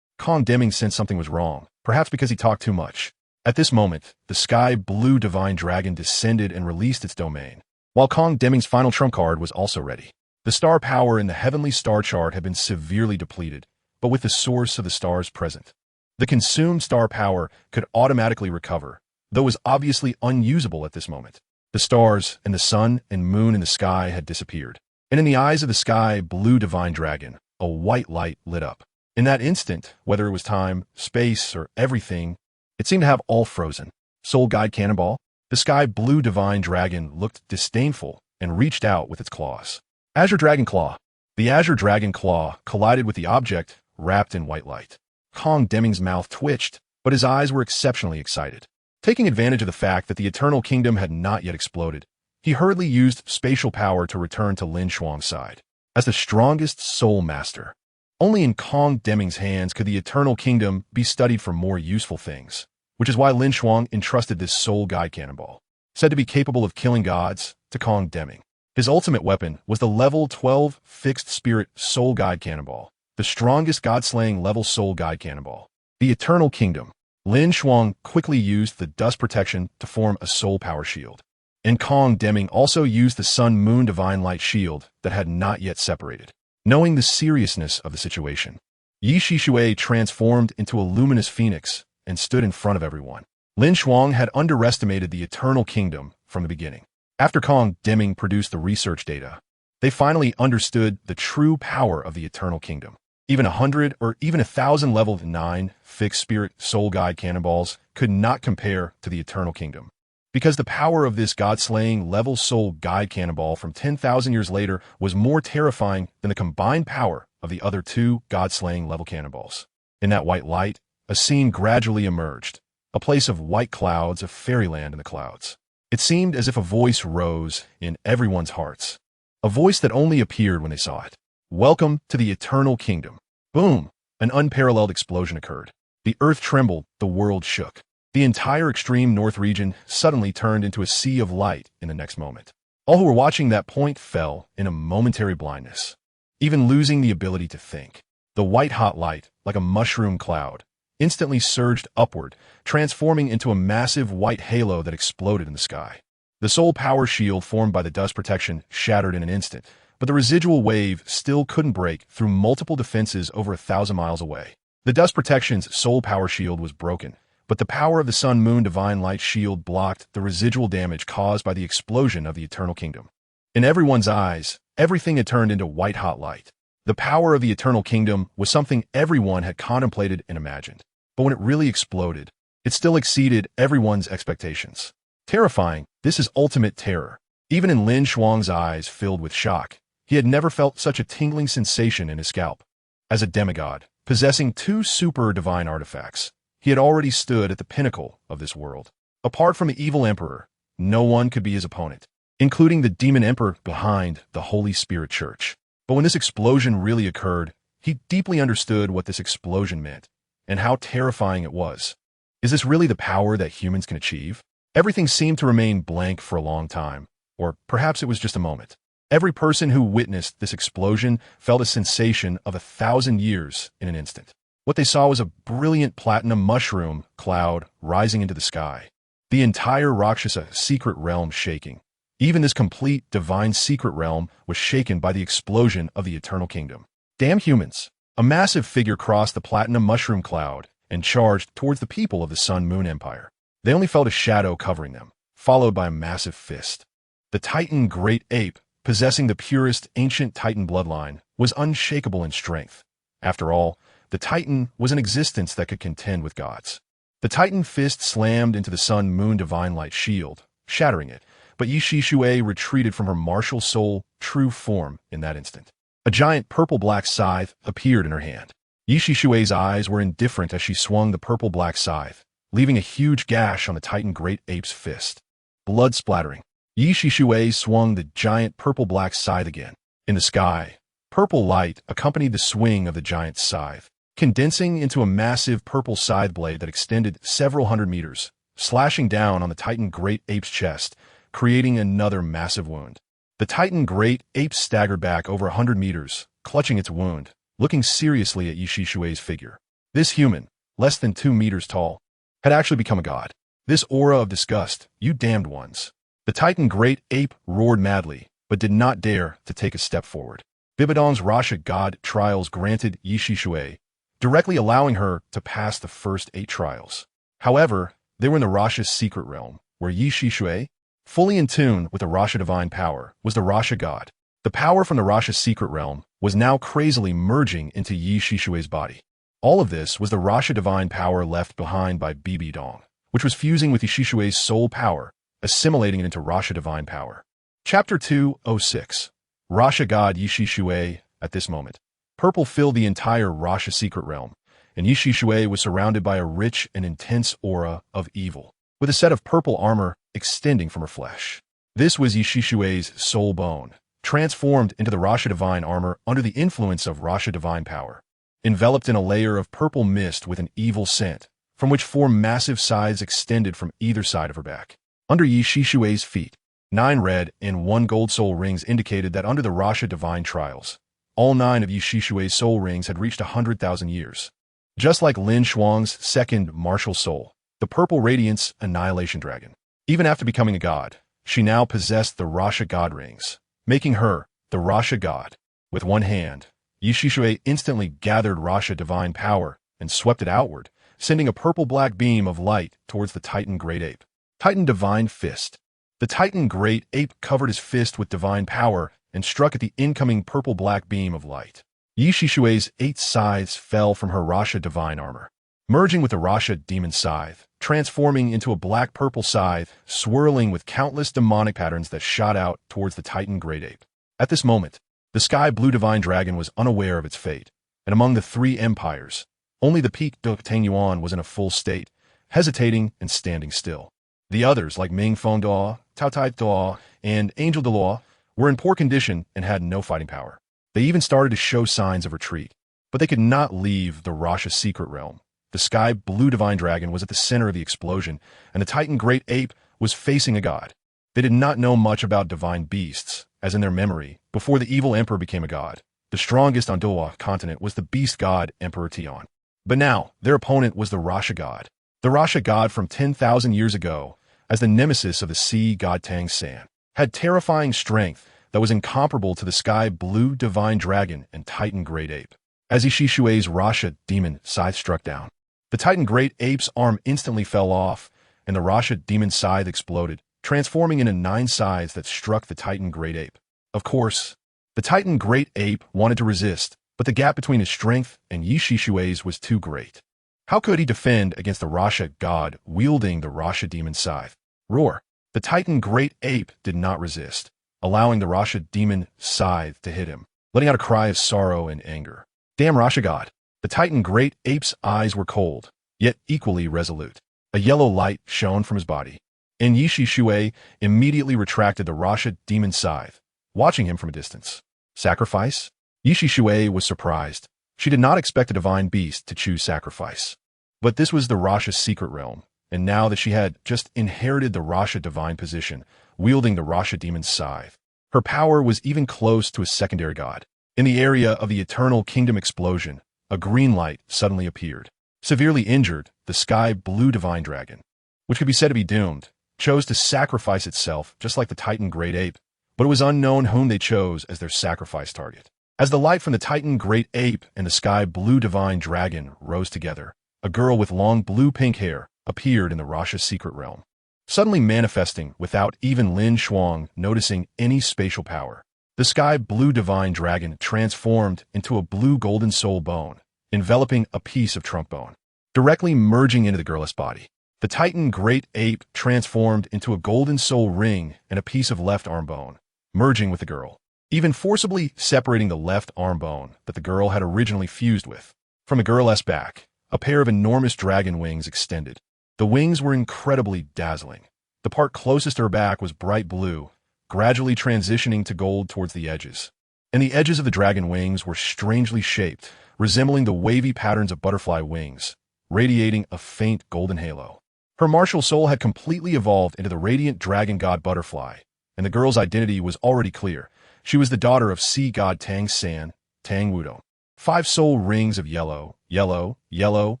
Speaker 1: Kong Deming sensed something was wrong, perhaps because he talked too much. At this moment, the Sky Blue Divine Dragon descended and released its domain, while Kong Deming's final trump card was also ready. The star power in the heavenly star chart had been severely depleted, but with the source of the stars present, the consumed star power could automatically recover, though it was obviously unusable at this moment. The stars and the sun and moon in the sky had disappeared, and in the eyes of the Sky Blue Divine Dragon, a white light lit up. In that instant, whether it was time, space, or everything, it seemed to have all frozen. Soul Guide Cannonball. The Sky Blue Divine Dragon looked disdainful and reached out with its claws. Azure Dragon Claw. The Azure Dragon Claw collided with the object wrapped in white light. Kong Deming's mouth twitched, but his eyes were exceptionally excited. Taking advantage of the fact that the Eternal Kingdom had not yet exploded, he hurriedly used spatial power to return to LinShuang's side. As the strongest soul master, only in Kong Deming's hands could the Eternal Kingdom be studied for more useful things, which is why LinShuang entrusted this Soul Guide Cannonball, said to be capable of killing gods, to Kong Deming. His ultimate weapon was the level 12 Fixed Spirit Soul Guide Cannonball, the strongest god-slaying level Soul Guide Cannonball. The Eternal Kingdom. LinShuang quickly used the Dust Protection to form a Soul Power Shield, and Kong Deming also used the Sun Moon Divine Light Shield that had not yet separated. Knowing the seriousness of the situation, Ye Xishui transformed into a luminous phoenix and stood in front of everyone. LinShuang had underestimated the Eternal Kingdom from the beginning. After Kong Deming produced the research data, they finally understood the true power of the Eternal Kingdom. Even 100 or even 1,000 level 9 Fixed Spirit Soul Guide Cannonballs could not compare to the Eternal Kingdom, because the power of this god-slaying level Soul Guide Cannonball from 10,000 years later was more terrifying than the combined power of the other 2 god-slaying level cannonballs. In that white light, a scene gradually emerged. a place of white clouds, of fairyland in the clouds. It seemed as if a voice rose in everyone's hearts, a voice that only appeared when they saw it. Welcome to the eternal kingdom. Boom! An unparalleled explosion occurred. The earth trembled, the world shook. The entire extreme north region suddenly turned into a sea of light in the next moment. All who were watching that point fell in a momentary blindness, even losing the ability to think. The white-hot light, like a mushroom cloud, instantly surged upward, transforming into a massive white halo that exploded in the sky. The soul power shield formed by the dust protection shattered in an instant, but the residual wave still couldn't break through multiple defenses over 1,000 miles away. The dust protection's soul power shield was broken, but the power of the Sun Moon Divine Light shield blocked the residual damage caused by the explosion of the Eternal Kingdom. In everyone's eyes, everything had turned into white-hot light. The power of the Eternal Kingdom was something everyone had contemplated and imagined. But when it really exploded, it still exceeded everyone's expectations. Terrifying, this is ultimate terror. Even in LinShuang's eyes filled with shock, he had never felt such a tingling sensation in his scalp. As a demigod, possessing 2 super divine artifacts, he had already stood at the pinnacle of this world. Apart from the evil emperor, no one could be his opponent, including the demon emperor behind the Holy Spirit Church. But when this explosion really occurred, he deeply understood what this explosion meant and how terrifying it was. Is this really the power that humans can achieve? Everything seemed to remain blank for a long time, or perhaps it was just a moment. Every person who witnessed this explosion felt a sensation of 1,000 years in an instant. What they saw was a brilliant platinum mushroom cloud rising into the sky. The entire Rakshasa secret realm shaking. Even this complete divine secret realm was shaken by the explosion of the Eternal Kingdom. Damn humans! A massive figure crossed the platinum mushroom cloud and charged towards the people of the Sun Moon Empire. They only felt a shadow covering them, followed by a massive fist. The Titan Great Ape, possessing the purest ancient Titan bloodline, was unshakable in strength. After all, the Titan was an existence that could contend with gods. The Titan fist slammed into the Sun Moon Divine Light shield, shattering it, but Ye Xishui retreated from her martial soul true form in that instant. A giant purple-black scythe appeared in her hand. Ye Xishui's eyes were indifferent as she swung the purple-black scythe, leaving a huge gash on the Titan Great Ape's fist. Blood splattering. Ye Xishui swung the giant purple-black scythe again. In the sky, purple light accompanied the swing of the giant scythe, condensing into a massive purple scythe blade that extended several hundred meters, slashing down on the Titan Great Ape's chest, creating another massive wound. The Titan Great Ape staggered back over 100 meters, clutching its wound, looking seriously at Ye Xishui's figure. This human, less than 2 meters tall, had actually become a god. This aura of disgust, you damned ones. The Titan Great Ape roared madly, but did not dare to take a step forward. Bibidong's Rasha God trials granted Ye Xishui, directly allowing her to pass the first 8 trials. However, they were in the Rasha's secret realm, where Ye Xishui, fully in tune with the Rasha divine power, was the Rasha God. The power from the Rasha's secret realm was now crazily merging into Ye Xishui's body. All of this was the Rasha divine power left behind by Bibidong, which was fusing with Ye Xishui's soul power, assimilating it into Rasha divine power. Chapter 206. Rasha God Ye Xishui. At this moment, purple filled the entire Rasha secret realm, and Ye Xishui was surrounded by a rich and intense aura of evil, with a set of purple armor extending from her flesh. This was Ye Xishui's soul bone, transformed into the Rasha divine armor under the influence of Rasha divine power, enveloped in a layer of purple mist with an evil scent, from which 4 massive scythes extended from either side of her back. Under Ye Xishui's feet, 9 red and 1 gold soul rings indicated that under the Rasha divine trials, all 9 of Ye Xishui's soul rings had reached 100,000 years. Just like LinShuang's second martial soul, the purple radiance annihilation dragon. Even after becoming a god, she now possessed the Rasha God rings, making her the Rasha God. With one hand, Ye Xishui instantly gathered Rasha divine power and swept it outward, sending a purple-black beam of light towards the Titan Great Ape. Titan Divine Fist. The Titan Great Ape covered his fist with divine power and struck at the incoming purple-black beam of light. Ye Xishui's 8 scythes fell from her Rasha divine armor, merging with the Rasha demon scythe, transforming into a black-purple scythe, swirling with countless demonic patterns that shot out towards the Titan Great Ape. At this moment, the sky-blue divine dragon was unaware of its fate, and among the 3 empires, only the peak DaiYueheng was in a full state, hesitating and standing still. The others, like Ming Feng Duo, Tao Tai Duo, and Angel Duo, were in poor condition and had no fighting power. They even started to show signs of retreat. But they could not leave the Rasha secret realm. The sky blue divine dragon was at the center of the explosion, and the Titan great ape was facing a god. They did not know much about divine beasts, as in their memory, before the evil emperor became a god. The strongest on Douluo Continent was the beast god Emperor Tian. But now, their opponent was the Rasha god. The Rasha god from 10,000 years ago, as the nemesis of the sea god Tang San, had terrifying strength that was incomparable to the sky blue divine dragon and Titan great ape. As Ye Xishui's Rasha demon scythe struck down, the Titan great ape's arm instantly fell off, and the Rasha demon scythe exploded, transforming into 9 scythes that struck the Titan great ape. Of course, the Titan great ape wanted to resist, but the gap between his strength and Ye Xishui's was too great. How could he defend against the Rasha god wielding the Rasha demon scythe? Roar! The Titan great ape did not resist, allowing the Rasha demon scythe to hit him, letting out a cry of sorrow and anger. Damn Rasha god! The Titan great ape's eyes were cold, yet equally resolute. A yellow light shone from his body, and Ye Xishui immediately retracted the Rasha demon scythe, watching him from a distance. Sacrifice? Ye Xishui was surprised. She did not expect a divine beast to choose sacrifice. But this was the Rasha's secret realm, and now that she had just inherited the Rasha divine position, wielding the Rasha demon scythe, her power was even close to a secondary god. In the area of the Eternal Kingdom explosion, a green light suddenly appeared. Severely injured, the sky blue divine dragon, which could be said to be doomed, chose to sacrifice itself just like the Titan great ape, but it was unknown whom they chose as their sacrifice target. As the light from the Titan great ape and the sky blue divine dragon rose together, a girl with long blue-pink hair appeared in the Rasha secret realm, suddenly manifesting without even LinShuang noticing any spatial power. The sky blue divine dragon transformed into a blue golden soul bone, enveloping a piece of trunk bone, directly merging into the girl's body. The Titan great ape transformed into a golden soul ring and a piece of left arm bone, merging with the girl, even forcibly separating the left arm bone that the girl had originally fused with. From the girl's back, a pair of enormous dragon wings extended. The wings were incredibly dazzling. The part closest to her back was bright blue, gradually transitioning to gold towards the edges. And the edges of the dragon wings were strangely shaped, resembling the wavy patterns of butterfly wings, radiating a faint golden halo. Her martial soul had completely evolved into the radiant dragon god butterfly, and the girl's identity was already clear. She was the daughter of sea god Tang San, Tang Wudong. 5 soul rings of yellow, yellow, yellow,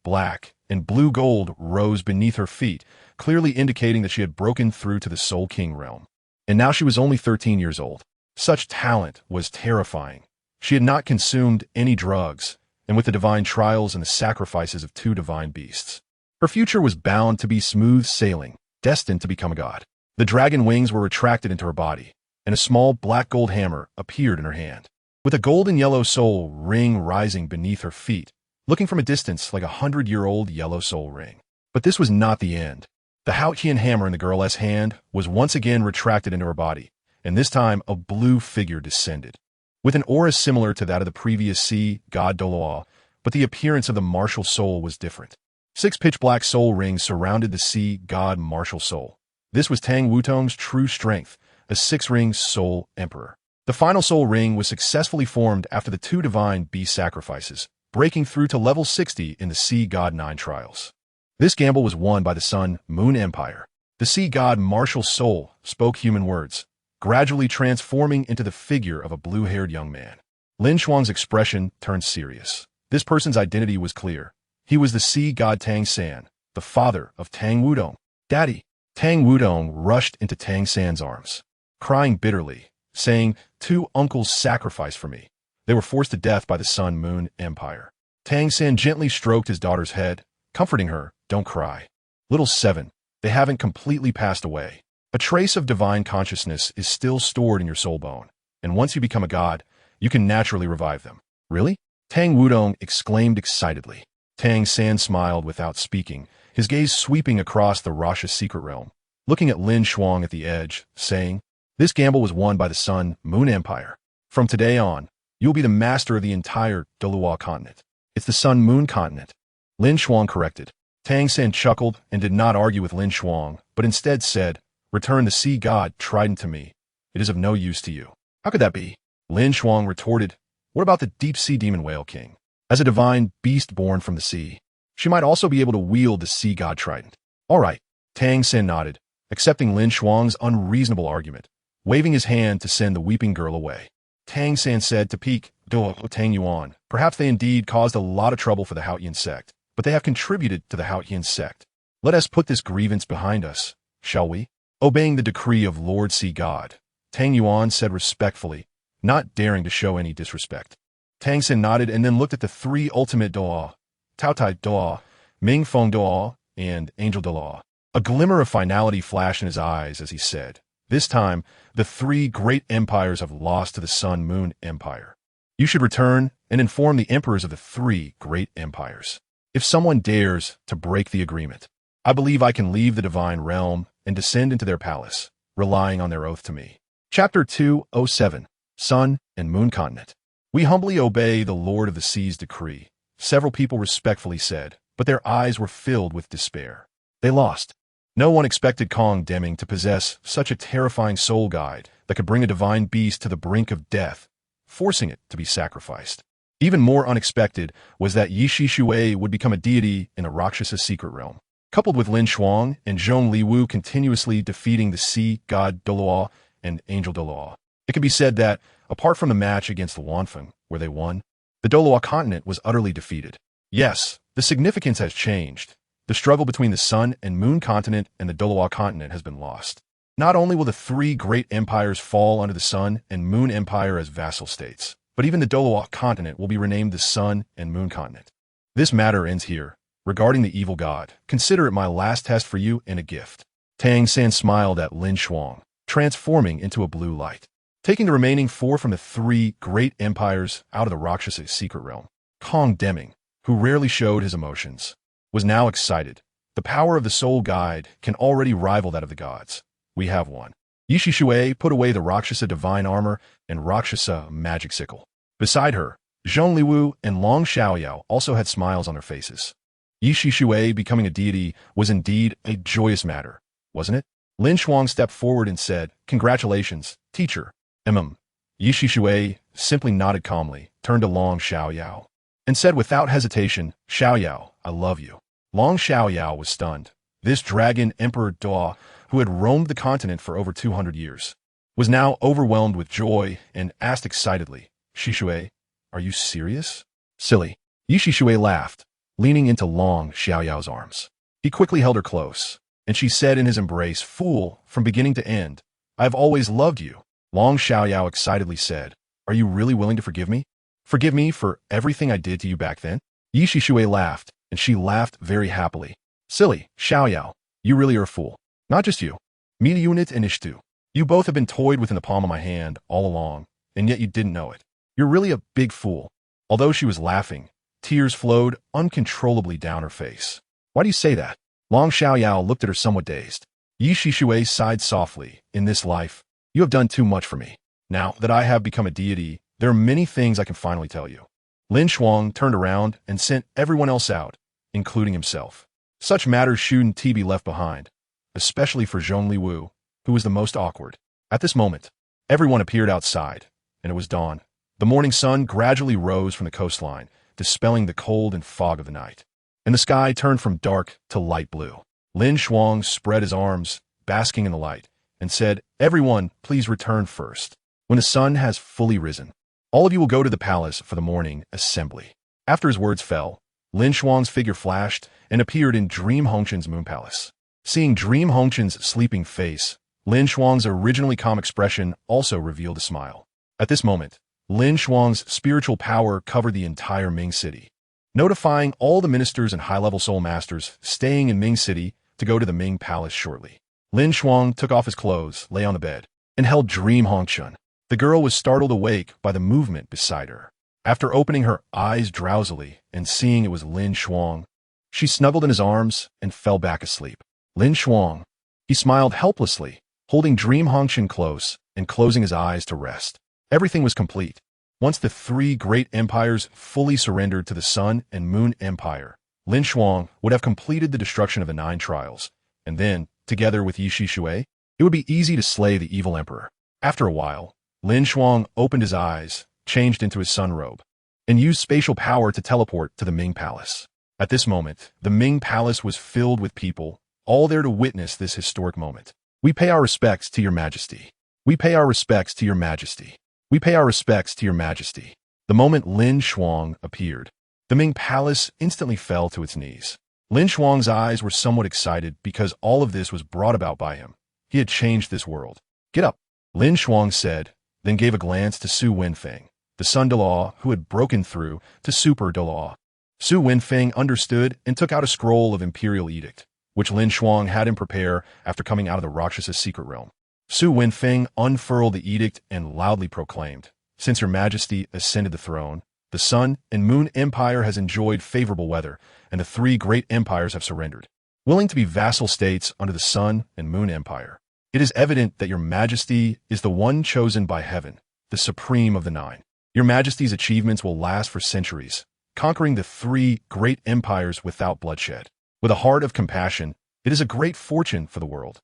Speaker 1: black, and blue gold rose beneath her feet, clearly indicating that she had broken through to the Soul King realm. And now she was only 13 years old. Such talent was terrifying. She had not consumed any drugs, and with the divine trials and the sacrifices of 2 divine beasts, her future was bound to be smooth sailing, destined to become a god. The dragon wings were retracted into her body, and a small black gold hammer appeared in her hand, with a golden yellow soul ring rising beneath her feet, looking from a distance like a 100-year-old yellow soul ring. But this was not the end. The Haotian hammer in the girl's hand was once again retracted into her body, and this time a blue figure descended, with an aura similar to that of the previous sea god Douluo, but the appearance of the martial soul was different. 6 pitch-black soul rings surrounded the sea god martial soul. This was Tang Wutong's true strength, a 6-ring soul emperor. The final soul ring was successfully formed after the 2 divine beast sacrifices, breaking through to level 60 in the sea god 9 trials. This gamble was won by the Sun Moon Empire. The sea god martial soul spoke human words, gradually transforming into the figure of a blue-haired young man. LinShuang's expression turned serious. This person's identity was clear. He was the sea god Tang San, the father of Tang Wudong. Daddy! Tang Wudong rushed into Tang San's arms, crying bitterly, saying, 2 uncles sacrificed for me. They were forced to death by the Sun Moon Empire. Tang San gently stroked his daughter's head, comforting her, "Don't cry. Little 7, they haven't completely passed away. A trace of divine consciousness is still stored in your soul bone, and once you become a god, you can naturally revive them." "Really?" Tang Wudong exclaimed excitedly. Tang San smiled without speaking, his gaze sweeping across the Rasha secret realm, looking at LinShuang at the edge, saying, "This gamble was won by the Sun Moon Empire. From today on, you'll be the master of the entire Douluo Continent." "It's the Sun Moon Continent," LinShuang corrected. Tang San chuckled and did not argue with LinShuang, but instead said, "Return the sea god trident to me. It is of no use to you." "How could that be?" LinShuang retorted, "What about the deep-sea demon whale king? As a divine beast born from the sea, she might also be able to wield the sea god trident." "All right," Tang San nodded, accepting LinShuang's unreasonable argument, waving his hand to send the weeping girl away. Tang San said to pique Douluo Tang Yuan, "Perhaps they indeed caused a lot of trouble for the Haotian sect, but they have contributed to the Haotian sect. Let us put this grievance behind us, shall we?" "Obeying the decree of Lord Sea God," Tang Yuan said respectfully, not daring to show any disrespect. Tang San nodded and then looked at the three ultimate Douluo, Taotai Douluo, Mingfeng Douluo, and Angel Douluo. A glimmer of finality flashed in his eyes as he said, "This time, the three great empires have lost to the Sun-Moon Empire. You should return and inform the emperors of the three great empires. If someone dares to break the agreement, I believe I can leave the divine realm and descend into their palace, relying on their oath to me." Chapter 207, Sun and Moon Continent. "We humbly obey the Lord of the Sea's decree," several people respectfully said, but their eyes were filled with despair. They lost. No one expected Kong Deming to possess such a terrifying soul guide that could bring a divine beast to the brink of death, forcing it to be sacrificed. Even more unexpected was that Ye Xishui would become a deity in the Rakshasa secret realm. Coupled with LinShuang and Zhong Liwu continuously defeating the Sea God Douluo and Angel Douluo, it can be said that, apart from the match against the Wanfeng, where they won, the Douluo Continent was utterly defeated. Yes, the significance has changed. The struggle between the Sun and Moon Continent and the Douluo Continent has been lost. Not only will the three great empires fall under the Sun and Moon Empire as vassal states, but even the Douluo Continent will be renamed the Sun and Moon Continent. This matter ends here. Regarding the evil god, consider it my last test for you and a gift." Tang San smiled at LinShuang, transforming into a blue light. Taking the remaining four from the three great empires out of the Rakshasa secret realm, Kong Deming, who rarely showed his emotions, was now excited. The power of the soul guide can already rival that of the gods. We have one. Ye Xishui put away the Rakshasa divine armor and Rakshasa magic sickle. Beside her, Zhong Liwu and Long Xiaoyao also had smiles on their faces. Ye Xishui becoming a deity was indeed a joyous matter, wasn't it? LinShuang stepped forward and said, "Congratulations, teacher." Ye Xishui simply nodded calmly, turned to Long Xiaoyao, and said without hesitation, "Xiaoyao, I love you." Long Xiaoyao was stunned. This dragon Emperor Douluo, who had roamed the continent for over 200 years, was now overwhelmed with joy and asked excitedly, "Xishui, are you serious?" "Silly." Ye Xishui laughed, leaning into Long Xiaoyao's arms. He quickly held her close, and she said in his embrace, "Fool, from beginning to end, I have always loved you." Long Xiaoyao excitedly said, "Are you really willing to forgive me? Forgive me for everything I did to you back then?" Ye Xishui laughed, and she laughed very happily. "Silly, Xiaoyao, you really are a fool. Not just you. Mita Unit and Ishtu. You both have been toyed within the palm of my hand all along, and yet you didn't know it. You're really a big fool." Although she was laughing, tears flowed uncontrollably down her face. "Why do you say that?" Long Xiaoyao looked at her somewhat dazed. Ye Xishui sighed softly. "In this life, you have done too much for me. Now that I have become a deity, there are many things I can finally tell you." LinShuang turned around and sent everyone else out, including himself. Such matters shouldn't be left behind, especially for Zhong Liwu, who was the most awkward. At this moment, everyone appeared outside, and it was dawn. The morning sun gradually rose from the coastline, dispelling the cold and fog of the night, and the sky turned from dark to light blue. LinShuang spread his arms, basking in the light, and said, "Everyone, please return first. When the sun has fully risen, all of you will go to the palace for the morning assembly." After his words fell, LinShuang's figure flashed and appeared in Dream Hongshan's moon palace. Seeing Dream Hongshan's sleeping face, LinShuang's originally calm expression also revealed a smile. At this moment, LinShuang's spiritual power covered the entire Ming City, notifying all the ministers and high-level soul masters staying in Ming City to go to the Ming Palace shortly. LinShuang took off his clothes, lay on the bed, and held Dream Hongshan. The girl was startled awake by the movement beside her. After opening her eyes drowsily and seeing it was LinShuang, she snuggled in his arms and fell back asleep. LinShuang. He smiled helplessly, holding Dream Hongshan close and closing his eyes to rest. Everything was complete. Once the three great empires fully surrendered to the Sun and Moon Empire, LinShuang would have completed the destruction of the 9 trials, and then, together with Ye Xishui, it would be easy to slay the evil emperor. After a while, LinShuang opened his eyes, changed into his sun robe, and used spatial power to teleport to the Ming Palace. At this moment, the Ming Palace was filled with people, all there to witness this historic moment. We pay our respects to your majesty. We pay our respects to your majesty. We pay our respects to your majesty. The moment LinShuang appeared, the Ming Palace instantly fell to its knees. LinShuang's eyes were somewhat excited because all of this was brought about by him. He had changed this world. Get up, LinShuang said, then gave a glance to Su Wenfeng, the Sun Douluo who had broken through to Super Douluo. Su Wenfeng understood and took out a scroll of imperial edict, which LinShuang had him prepare after coming out of the Rakshasa secret realm. Su Wenfeng unfurled the edict and loudly proclaimed, "Since your majesty ascended the throne, the Sun and Moon Empire has enjoyed favorable weather, and the 3 great empires have surrendered, willing to be vassal states under the Sun and Moon Empire. It is evident that your majesty is the one chosen by heaven, the supreme of the 9. Your majesty's achievements will last for centuries, conquering the 3 great empires without bloodshed. With a heart of compassion, it is a great fortune for the world.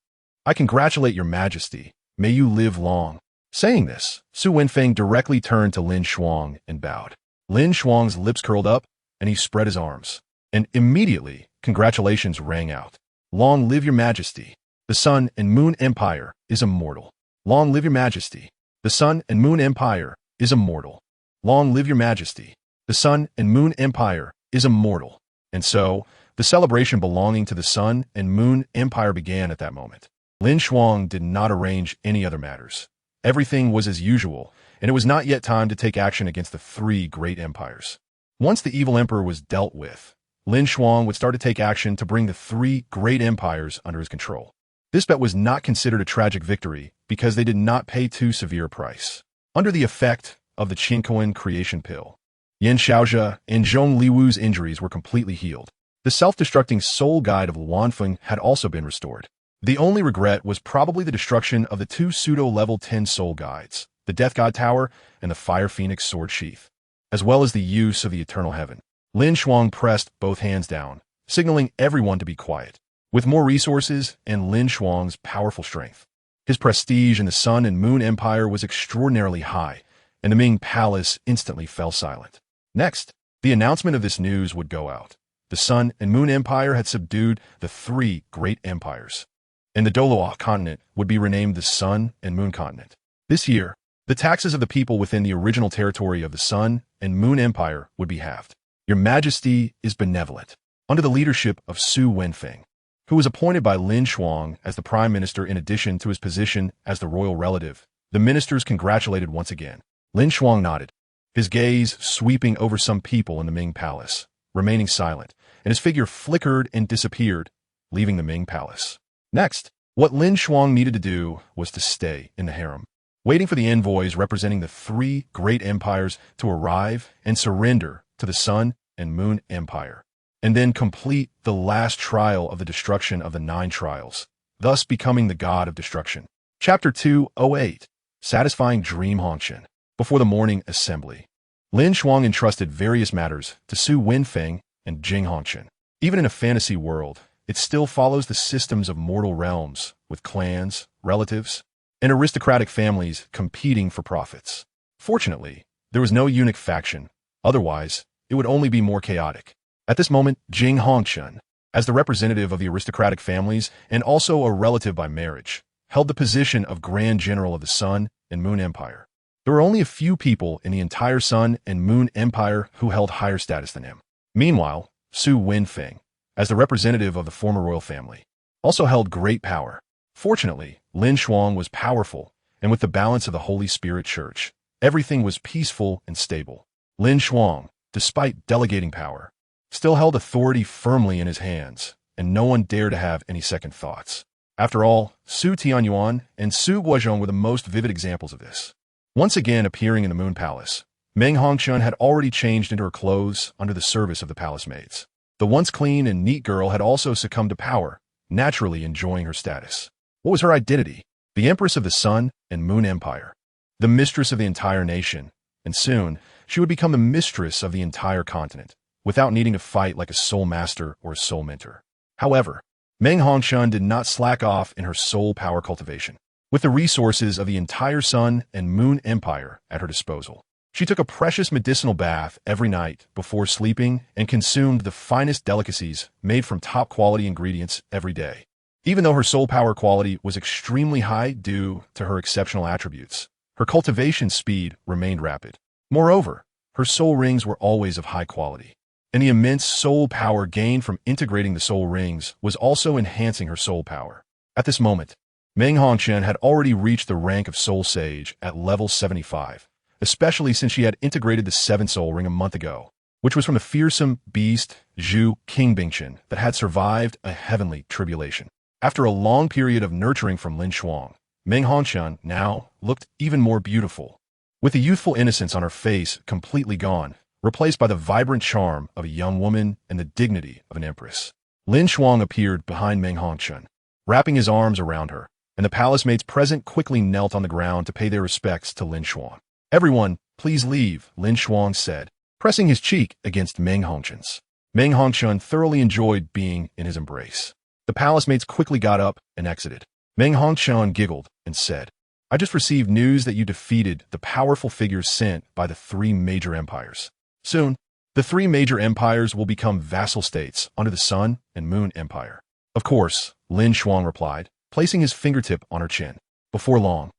Speaker 1: I congratulate your majesty. May you live long." Saying this, Su Wenfeng directly turned to LinShuang and bowed. LinShuang's lips curled up, and he spread his arms. And immediately, congratulations rang out. "Long live your majesty. The Sun and Moon Empire is immortal. Long live your majesty. The Sun and Moon Empire is immortal. Long live your majesty. The Sun and Moon Empire is immortal." And so, the celebration belonging to the Sun and Moon Empire began at that moment. LinShuang did not arrange any other matters. Everything was as usual, and it was not yet time to take action against the 3 great empires. Once the evil emperor was dealt with, LinShuang would start to take action to bring the 3 great empires under his control. This bet was not considered a tragic victory because they did not pay too severe a price. Under the effect of the Qinkuan creation pill, Yan Xiaozhe and Zhong Liwu's injuries were completely healed. The self-destructing soul guide of Luanfeng had also been restored. The only regret was probably the destruction of the 2 pseudo-level 10 soul guides, the Death God Tower and the Fire Phoenix sword sheath, as well as the use of the Eternal Heaven. LinShuang pressed both hands down, signaling everyone to be quiet. With more resources and LinShuang's powerful strength, his prestige in the Sun and Moon Empire was extraordinarily high, and the Ming Palace instantly fell silent. Next, the announcement of this news would go out. The Sun and Moon Empire had subdued the 3 great empires, and the Douluo Continent would be renamed the Sun and Moon Continent. This year, the taxes of the people within the original territory of the Sun and Moon Empire would be halved. Your Majesty is benevolent. Under the leadership of Su Wenfeng, who was appointed by LinShuang as the Prime Minister in addition to his position as the royal relative, the ministers congratulated once again. LinShuang nodded, his gaze sweeping over some people in the Ming Palace, remaining silent, and his figure flickered and disappeared, leaving the Ming Palace. Next, what LinShuang needed to do was to stay in the harem, waiting for the envoys representing the 3 great empires to arrive and surrender to the Sun and Moon Empire, and then complete the last trial of the destruction of the 9 trials, thus becoming the god of destruction. Chapter 208, Satisfying Dream Hongshan. Before the morning assembly, LinShuang entrusted various matters to Su Wenfeng and Jing Hongshan. Even in a fantasy world, it still follows the systems of mortal realms, with clans, relatives, and aristocratic families competing for profits. Fortunately, there was no unique faction, otherwise, it would only be more chaotic. At this moment, Jing Hongshan, as the representative of the aristocratic families and also a relative by marriage, held the position of Grand General of the Sun and Moon Empire. There were only a few people in the entire Sun and Moon Empire who held higher status than him. Meanwhile, Su Wenfeng, as the representative of the former royal family, also held great power. Fortunately, LinShuang was powerful, and with the balance of the Holy Spirit Church, everything was peaceful and stable. LinShuang, despite delegating power, still held authority firmly in his hands, and no one dared to have any second thoughts. After all, Su Tianyuan and Su Guozhong were the most vivid examples of this. Once again appearing in the Moon Palace, Meng Hongchun had already changed into her clothes under the service of the palace maids. The once clean and neat girl had also succumbed to power, naturally enjoying her status. What was her identity? The Empress of the Sun and Moon Empire, the mistress of the entire nation, and soon she would become the mistress of the entire continent. without needing to fight like a soul master or a soul mentor. However, Meng Hongshun did not slack off in her soul power cultivation. With the resources of the entire Sun and Moon Empire at her disposal, she took a precious medicinal bath every night before sleeping and consumed the finest delicacies made from top-quality ingredients every day. Even though her soul power quality was extremely high due to her exceptional attributes, her cultivation speed remained rapid. Moreover, her soul rings were always of high quality, and the immense soul power gained from integrating the soul rings was also enhancing her soul power. At this moment, Meng Hongshun had already reached the rank of Soul Sage at level 75, especially since she had integrated the 7th soul ring a month ago, which was from the fearsome beast Zhu Qingbingchen that had survived a heavenly tribulation. After a long period of nurturing from LinShuang, Meng Hongshun now looked even more beautiful, with the youthful innocence on her face completely gone, replaced by the vibrant charm of a young woman and the dignity of an empress. LinShuang appeared behind Meng Hongshun, wrapping his arms around her, and the palace maids present quickly knelt on the ground to pay their respects to LinShuang. "Everyone, please leave," LinShuang said, pressing his cheek against Meng Hongshun's. Meng Hongshun thoroughly enjoyed being in his embrace. The palace maids quickly got up and exited. Meng Hongshun giggled and said, "I just received news that you defeated the powerful figures sent by the 3 major empires. Soon, the 3 major empires will become vassal states under the Sun and Moon Empire." "Of course," LinShuang replied, placing his fingertip on her chin. "Before long,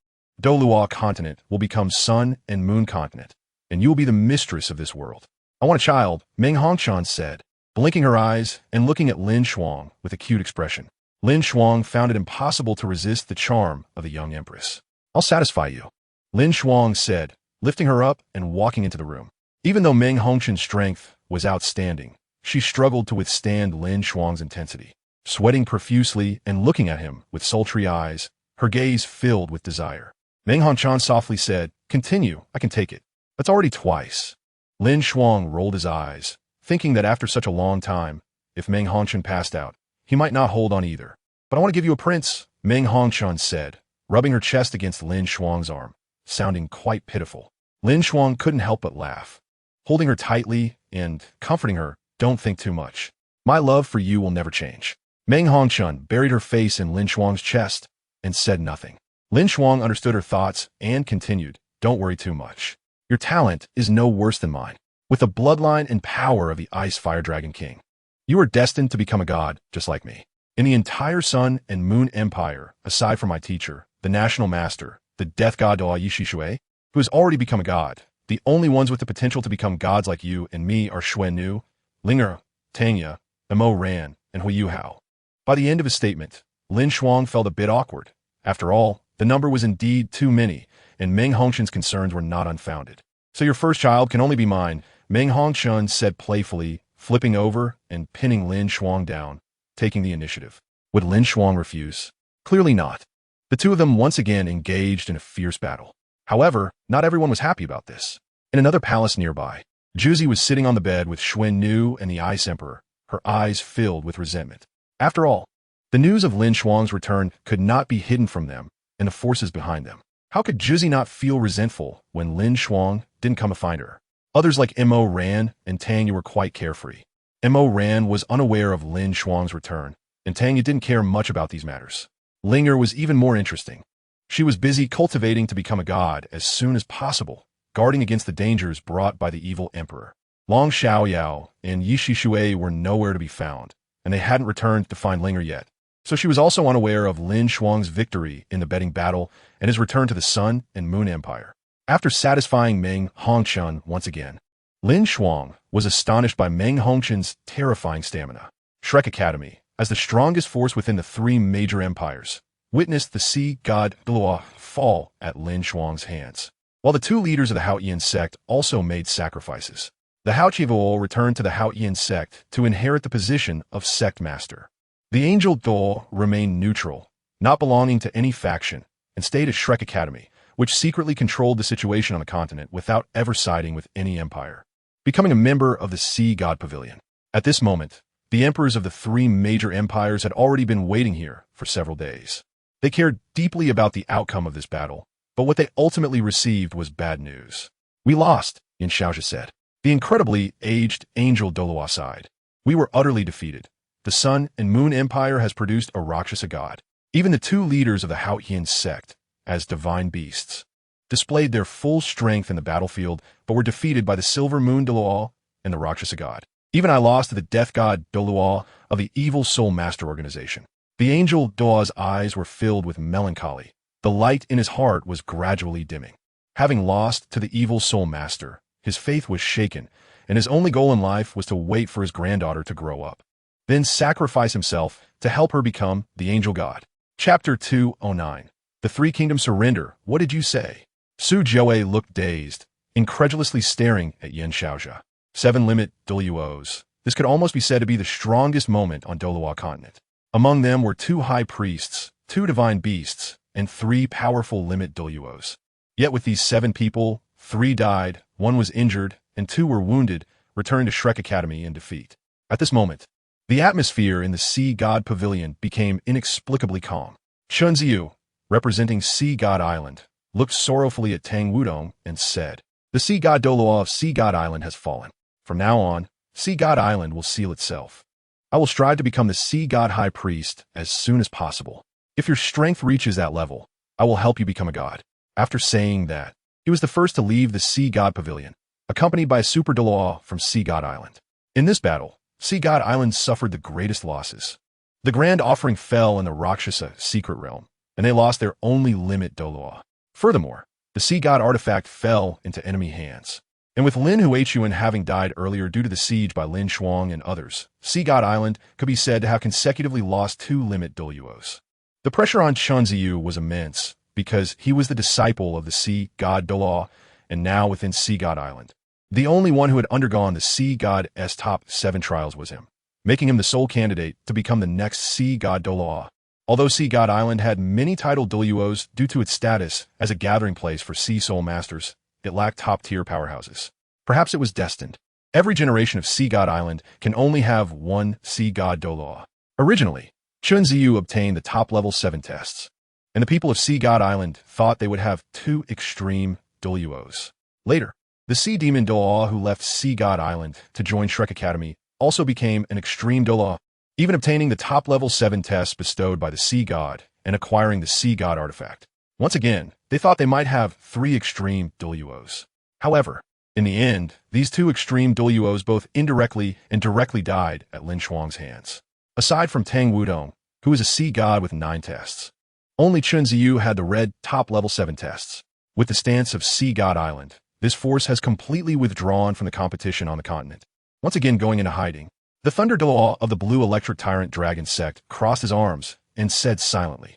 Speaker 1: Douluo Continent will become Sun and Moon Continent, and you will be the mistress of this world." "I want a child," Meng Hongshun said, blinking her eyes and looking at LinShuang with a cute expression. LinShuang found it impossible to resist the charm of the young empress. "I'll satisfy you," LinShuang said, lifting her up and walking into the room. Even though Meng Hongshun's strength was outstanding, she struggled to withstand LinShuang's intensity. Sweating profusely and looking at him with sultry eyes, her gaze filled with desire. Meng Hongshun softly said, "Continue, I can take it." "That's already twice." LinShuang rolled his eyes, thinking that after such a long time, if Meng Hongshun passed out, he might not hold on either. "But I want to give you a prince," Meng Hongshun said, rubbing her chest against LinShuang's arm, sounding quite pitiful. LinShuang couldn't help but laugh, holding her tightly and comforting her. "Don't think too much. My love for you will never change." Meng Hongshun buried her face in LinShuang's chest and said nothing. LinShuang understood her thoughts and continued, "Don't worry too much. Your talent is no worse than mine. With the bloodline and power of the Ice Fire Dragon King, you are destined to become a god just like me. In the entire Sun and Moon Empire, aside from my teacher, the National Master, the Death God Douluo Ye Xishui, who has already become a god, the only ones with the potential to become gods like you and me are Xuannu, Linger, Tanya, Mo Ran, and Huiyu Hao." By the end of his statement, LinShuang felt a bit awkward. After all, the number was indeed too many, and Meng Hongshun's concerns were not unfounded. "So your first child can only be mine," Meng Hongshun said playfully, flipping over and pinning LinShuang down, taking the initiative. Would LinShuang refuse? Clearly not. The two of them once again engaged in a fierce battle. However, not everyone was happy about this. In another palace nearby, Juzi was sitting on the bed with Xuannu and the Ice Emperor, her eyes filled with resentment. After all, the news of LinShuang's return could not be hidden from them and the forces behind them. How could Juzi not feel resentful when LinShuang didn't come to find her? Others like Mo Ran and Tanya were quite carefree. Mo Ran was unaware of LinShuang's return, and Tanya didn't care much about these matters. Linger was even more interesting. She was busy cultivating to become a god as soon as possible, guarding against the dangers brought by the evil emperor. Long Xiaoyao and Ye Xishui were nowhere to be found, and they hadn't returned to find Linger yet. So she was also unaware of LinShuang's victory in the betting battle and his return to the Sun and Moon Empire. After satisfying Meng Hongshun once again, LinShuang was astonished by Meng Hongshun's terrifying stamina. Shrek Academy, as the strongest force within the 3 major empires, witnessed the Sea God Douluo fall at LinShuang's hands, while the 2 leaders of the Haotian sect also made sacrifices. The Haochivo returned to the Haotian sect to inherit the position of sect master. The Angel Duo remained neutral, not belonging to any faction, and stayed at Shrek Academy, which secretly controlled the situation on the continent without ever siding with any empire, becoming a member of the Sea God Pavilion. At this moment, the emperors of the 3 major empires had already been waiting here for several days. They cared deeply about the outcome of this battle, but what they ultimately received was bad news. "We lost," Yin Shaoxia said. The incredibly aged Angel Douluo sighed. We were utterly defeated. The Sun and Moon Empire has produced a Rakshasa god. Even the two leaders of the Haotian sect, as divine beasts, displayed their full strength in the battlefield, but were defeated by the Silver Moon Douluo and the Rakshasa god. Even I lost to the Death God Douluo of the Evil Soul Master organization. The Angel Douluo's eyes were filled with melancholy. The light in his heart was gradually dimming. Having lost to the Evil Soul Master, his faith was shaken, and his only goal in life was to wait for his granddaughter to grow up, then sacrifice himself to help her become the Angel God. Chapter 209. The Three Kingdoms Surrender. What did you say? Su Jiawei looked dazed, incredulously staring at Yin Shaoxia. 7 limit Douluos. This could almost be said to be the strongest moment on Douluo Continent. Among them were 2 high priests, 2 divine beasts, and 3 powerful limit Douluos. Yet with these 7 people, 3 died, 1 was injured, and 2 were wounded, returning to Shrek Academy in defeat. At this moment, the atmosphere in the Sea God Pavilion became inexplicably calm. Chunziyu, representing Sea God Island, looked sorrowfully at Tang Wudong and said, "The Sea God Douluo of Sea God Island has fallen. From now on, Sea God Island will seal itself. I will strive to become the Sea God High Priest as soon as possible. If your strength reaches that level, I will help you become a god." After saying that, he was the first to leave the Sea God Pavilion, accompanied by a Super Douluo from Sea God Island. In this battle, Sea God Island suffered the greatest losses. The Grand Offering fell in the Rakshasa secret realm, and they lost their only limit Douluo. Furthermore, the Sea God artifact fell into enemy hands. And with DaiYueheng having died earlier due to the siege by LinShuang and others, Sea God Island could be said to have consecutively lost 2 limit Douluos. The pressure on Chunziyu was immense, because he was the disciple of the Sea God Douluo, and now within Sea God Island. The only one who had undergone the Sea God's top 7 trials was him, making him the sole candidate to become the next Sea God Douluo. Although Sea God Island had many titled Douluos due to its status as a gathering place for Sea Soul Masters, it lacked top-tier powerhouses. Perhaps it was destined. Every generation of Sea God Island can only have 1 Sea God Douluo. Originally, Chunziyu obtained the top-level 7 tests, and the people of Sea God Island thought they would have 2 extreme Douluos. Later, the Sea Demon Douluo who left Sea God Island to join Shrek Academy also became an extreme Douluo, even obtaining the top-level 7 tests bestowed by the Sea God and acquiring the Sea God artifact. Once again, they thought they might have 3 extreme Douluos. However, in the end, these 2 extreme Douluos both indirectly and directly died at LinShuang's hands. Aside from Tang Wudong, who is a Sea God with 9 tests, only Chunziyu had the red top-level 7 tests. With the stance of Sea God Island, this force has completely withdrawn from the competition on the continent, once again going into hiding. The Thunder Douluo of the Blue Electric Tyrant Dragon sect crossed his arms and said silently,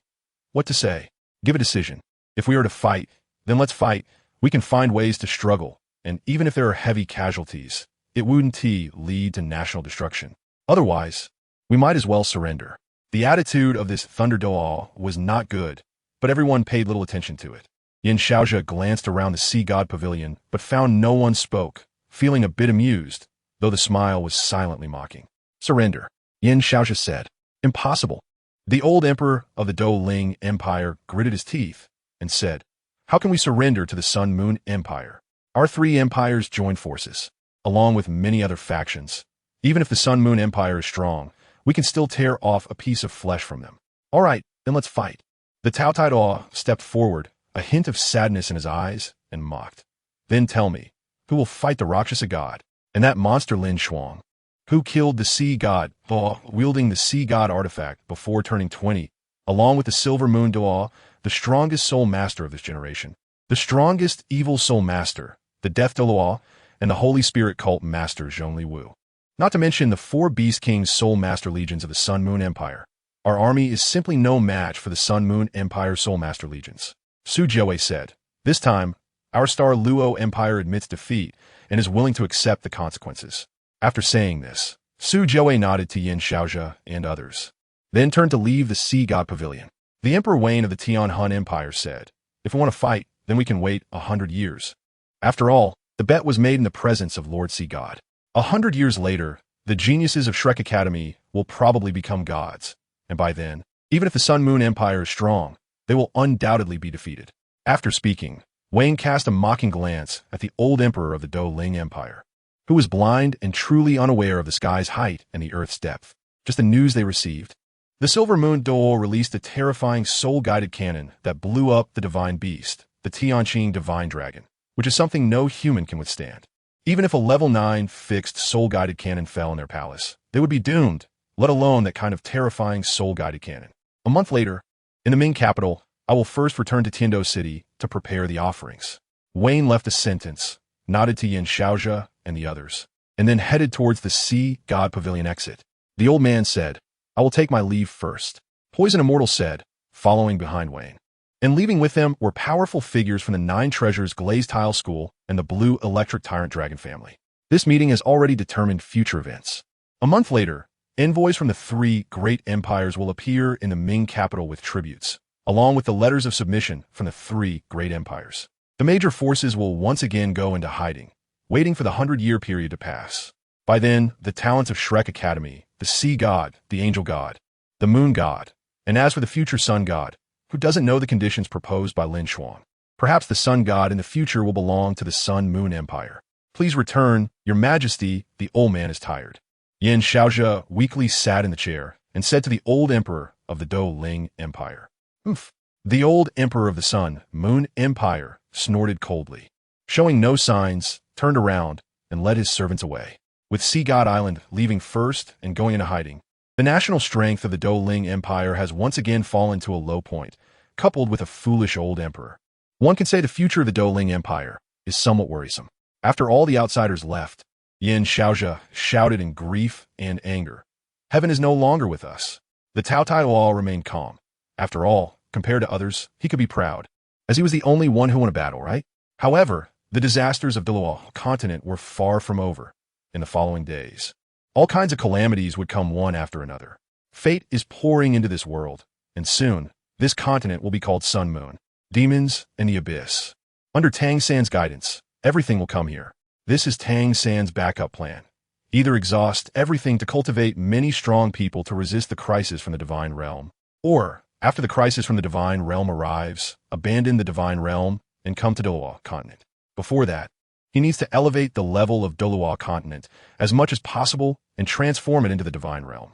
Speaker 1: "What to say? Give a decision. If we are to fight, then let's fight. We can find ways to struggle, and even if there are heavy casualties, it wouldn't lead to national destruction. Otherwise, we might as well surrender." The attitude of this Thunder Douluo was not good, but everyone paid little attention to it. Yin Shaoxia glanced around the Sea God Pavilion, but found no one spoke, feeling a bit amused, though the smile was silently mocking. "Surrender," Yin Shaoxia said. "Impossible." The old emperor of the DaiYueheng Empire gritted his teeth and said, "How can we surrender to the Sun Moon Empire? Our 3 empires join forces, along with many other factions. Even if the Sun Moon Empire is strong, we can still tear off a piece of flesh from them. All right, then let's fight." The Tao Tai Douluo stepped forward, a hint of sadness in his eyes, and mocked. "Then tell me, who will fight the Rakshasa god, and that monster LinShuang, who killed the Sea God Douluo wielding the Sea God artifact before turning 20, along with the Silver Moon Douluo, the strongest soul master of this generation, the strongest evil soul master, the Death Douluo, and the Holy Spirit cult master Zhongli Wu. Not to mention the 4 Beast Kings soul master legions of the Sun Moon Empire. Our army is simply no match for the Sun Moon Empire soul master legions." Su Jiawei said, "This time, our star Luo Empire admits defeat and is willing to accept the consequences." After saying this, Su Jiawei nodded to Yin Shaoxia and others, then turned to leave the Sea God Pavilion. The Emperor Wayne of the Tian Han Empire said, "If we want to fight, then we can wait 100 years. After all, the bet was made in the presence of Lord Sea God. 100 years later, the geniuses of Shrek Academy will probably become gods, and by then, even if the Sun Moon Empire is strong, they will undoubtedly be defeated." After speaking, Wayne cast a mocking glance at the old emperor of the DaiYueheng Empire, who was blind and truly unaware of the sky's height and the earth's depth. Just the news they received. The Silver Moon Douluo released a terrifying soul-guided cannon that blew up the divine beast, the Tianqing divine dragon, which is something no human can withstand. Even if a level 9 fixed soul-guided cannon fell in their palace, they would be doomed, let alone that kind of terrifying soul-guided cannon. A month later, in the Ming capital, I will first return to Tiando City to prepare the offerings. Wayne left a sentence, nodded to Yin Shaozhe and the others, and then headed towards the Sea God Pavilion exit. The old man said, "I will take my leave first." Poison Immortal said, following behind Wayne. And leaving with them were powerful figures from the 9 Treasures Glazed Tile School and the Blue Electric Tyrant Dragon family. This meeting has already determined future events. A month later, envoys from the 3 great empires will appear in the Ming capital with tributes, along with the letters of submission from the 3 great empires. The major forces will once again go into hiding, waiting for the 100-year period to pass. By then, the talents of Shrek Academy, the Sea God, the Angel God, the Moon God, and as for the future Sun God, who doesn't know the conditions proposed by LinShuang, perhaps the Sun God in the future will belong to the Sun-Moon Empire. Please return, Your Majesty, the old man is tired. Yin Shaozhe weakly sat in the chair and said to the old emperor of the Douluo Empire. "Oof." The old emperor of the Sun-Moon Empire snorted coldly, showing no signs, turned around, and led his servants away. With Sea God Island leaving first and going into hiding, the national strength of the Douluo Empire has once again fallen to a low point, coupled with a foolish old emperor. One can say the future of the Douluo Empire is somewhat worrisome. After all the outsiders left, Yin Shaozhe shouted in grief and anger. Heaven is no longer with us. The Tao Taiwa remained calm. After all, compared to others, he could be proud, as he was the only one who won a battle, right? However, the disasters of Douluo Continent were far from over. In the following days, all kinds of calamities would come one after another. Fate is pouring into this world, and soon, this continent will be called Sun Moon, Demons, and the Abyss. Under Tang San's guidance, everything will come here. This is Tang San's backup plan. Either exhaust everything to cultivate many strong people to resist the crisis from the Divine Realm, or, after the crisis from the Divine Realm arrives, abandon the Divine Realm and come to Douluo Continent. Before that, he needs to elevate the level of Douluo Continent as much as possible and transform it into the Divine Realm.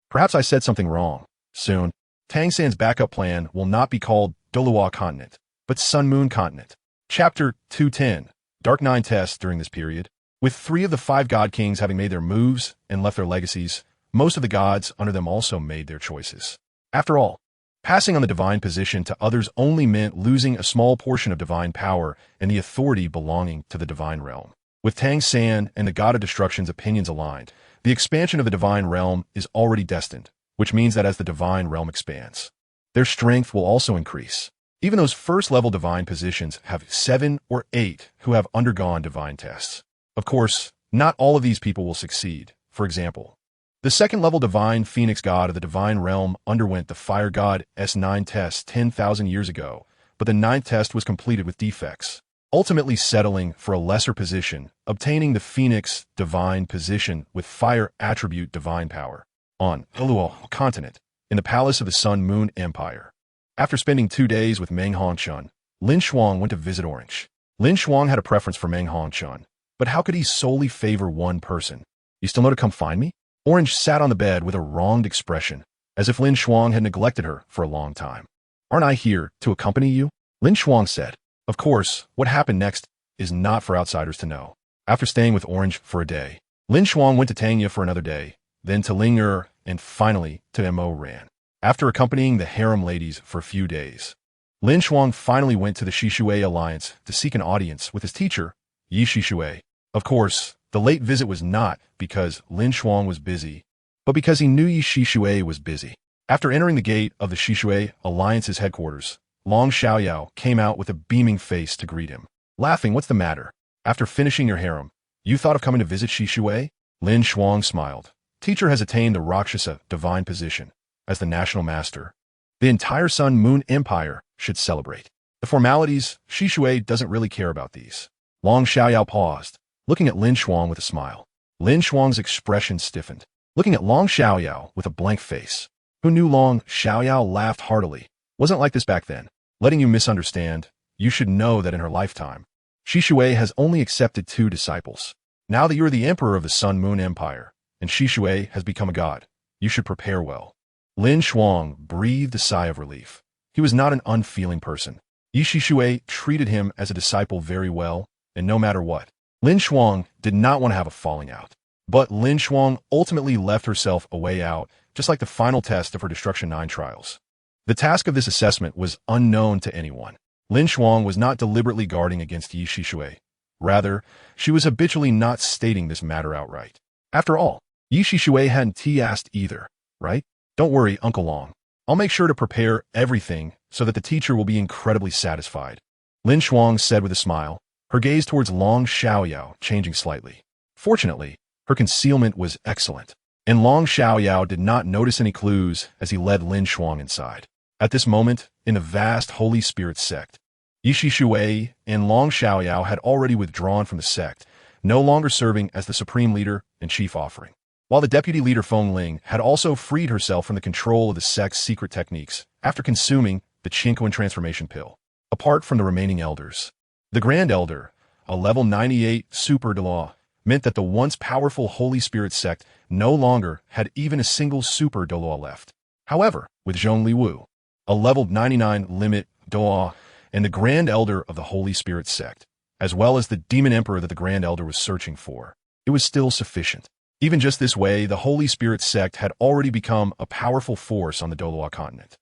Speaker 1: Perhaps I said something wrong. Soon, Tang San's backup plan will not be called Douluo Continent, but Sun Moon Continent. Chapter 210, Dark 9 Tests during this period. With 3 of the 5 God Kings having made their moves and left their legacies, most of the gods under them also made their choices. After all, passing on the divine position to others only meant losing a small portion of divine power and the authority belonging to the divine realm. With Tang San and the God of Destruction's opinions aligned, the expansion of the divine realm is already destined, which means that as the divine realm expands, their strength will also increase. Even those first-level divine positions have 7 or 8 who have undergone divine tests. Of course, not all of these people will succeed. For example, the second-level divine Phoenix God of the divine realm underwent the Fire God S9 test 10,000 years ago, but the 9th test was completed with defects, ultimately settling for a lesser position, obtaining the Phoenix divine position with Fire attribute divine power on Douluo Continent in the palace of the Sun-Moon Empire. After spending 2 days with Meng Hongchun, LinShuang went to visit Orange. LinShuang had a preference for Meng Hongchun, but how could he solely favor one person? You still know to come find me? Orange sat on the bed with a wronged expression, as if LinShuang had neglected her for a long time. "Aren't I here to accompany you?" LinShuang said. Of course, what happened next is not for outsiders to know. After staying with Orange for a day, LinShuang went to Tangye for another day, then to Ling'er, and finally to Mo Ran. After accompanying the harem ladies for a few days, LinShuang finally went to the Xishui Alliance to seek an audience with his teacher, Ye Xishui. Of course, the late visit was not because LinShuang was busy, but because he knew Ye Xishui was busy. After entering the gate of the Xishui Alliance's headquarters, Long Xiaoyao came out with a beaming face to greet him. Laughing, "What's the matter? After finishing your harem, you thought of coming to visit Xishui?" LinShuang smiled. Teacher has attained the Rakshasa divine position as the national master. The entire Sun-Moon Empire should celebrate. The formalities, Xishui doesn't really care about these. Long Xiaoyao paused, looking at LinShuang with a smile. LinShuang's expression stiffened, looking at Long Xiaoyao with a blank face. Who knew Long Xiaoyao laughed heartily. Wasn't like this back then. Letting you misunderstand, you should know that in her lifetime, Xishui has only accepted 2 disciples. Now that you are the emperor of the Sun-Moon Empire, and Xishui has become a god, you should prepare well. LinShuang breathed a sigh of relief. He was not an unfeeling person. Ye Xishui treated him as a disciple very well, and no matter what. LinShuang did not want to have a falling out. But LinShuang ultimately left herself a way out, just like the final test of her Destruction 9 trials. The task of this assessment was unknown to anyone. LinShuang was not deliberately guarding against Ye Xishui. Rather, she was habitually not stating this matter outright. After all, Ye Xishui hadn't asked either, right? Don't worry, Uncle Long. I'll make sure to prepare everything so that the teacher will be incredibly satisfied. LinShuang said with a smile, her gaze towards Long Xiaoyao changing slightly. Fortunately, her concealment was excellent, and Long Xiaoyao did not notice any clues as he led LinShuang inside. At this moment, in the vast Holy Spirit sect, Ye Xishui and Long Xiaoyao had already withdrawn from the sect, no longer serving as the supreme leader and chief offering. While the deputy leader Feng Ling had also freed herself from the control of the sect's secret techniques after consuming the Qinkuan transformation pill. Apart from the remaining elders, the Grand Elder, a level 98 Super Douluo, meant that the once powerful Holy Spirit sect no longer had even a single Super Douluo left. However, with Zhong Liwu, a level 99 limit Douluo, and the Grand Elder of the Holy Spirit sect, as well as the Demon Emperor that the Grand Elder was searching for, it was still sufficient. Even just this way, the Holy Spirit sect had already become a powerful force on the Douluo Continent.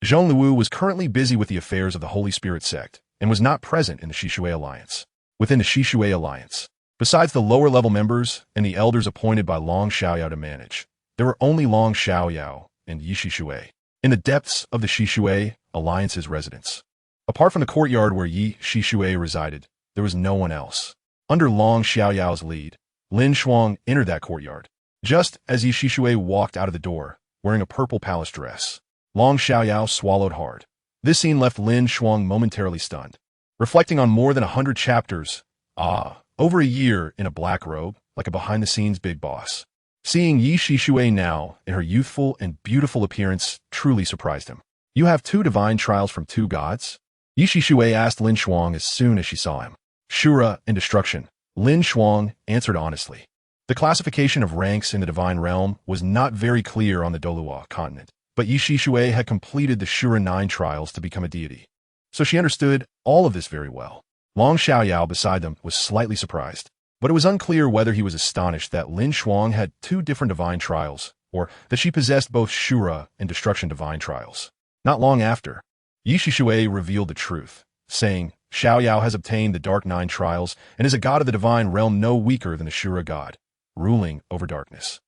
Speaker 1: Zhong Liwu was currently busy with the affairs of the Holy Spirit sect and was not present in the Xishui Alliance. Within the Xishui Alliance, besides the lower-level members and the elders appointed by Long Xiaoyao to manage, there were only Long Xiaoyao and Ye Xishui in the depths of the Xishui Alliance's residence. Apart from the courtyard where Ye Xishui resided, there was no one else. Under Long Xiaoyao's lead, LinShuang entered that courtyard. Just as Ye Xishui walked out of the door, wearing a purple palace dress, Long Xiaoyao swallowed hard. This scene left LinShuang momentarily stunned. Reflecting on more than 100 chapters, over a year in a black robe, like a behind-the-scenes big boss. Seeing Ye Xishui now in her youthful and beautiful appearance truly surprised him. You have 2 divine trials from 2 gods? Ye Xishui asked LinShuang as soon as she saw him. Shura and destruction. LinShuang answered honestly. The classification of ranks in the divine realm was not very clear on the Douluo Continent, but Ye Xishui had completed the Shura 9 trials to become a deity. So she understood all of this very well. Long Xiaoyao beside them was slightly surprised, but it was unclear whether he was astonished that LinShuang had 2 different divine trials, or that she possessed both Shura and destruction divine trials. Not long after, Ye Xishui revealed the truth, saying, Xiaoyao has obtained the Dark 9 trials and is a god of the divine realm no weaker than the Shura god, ruling over darkness.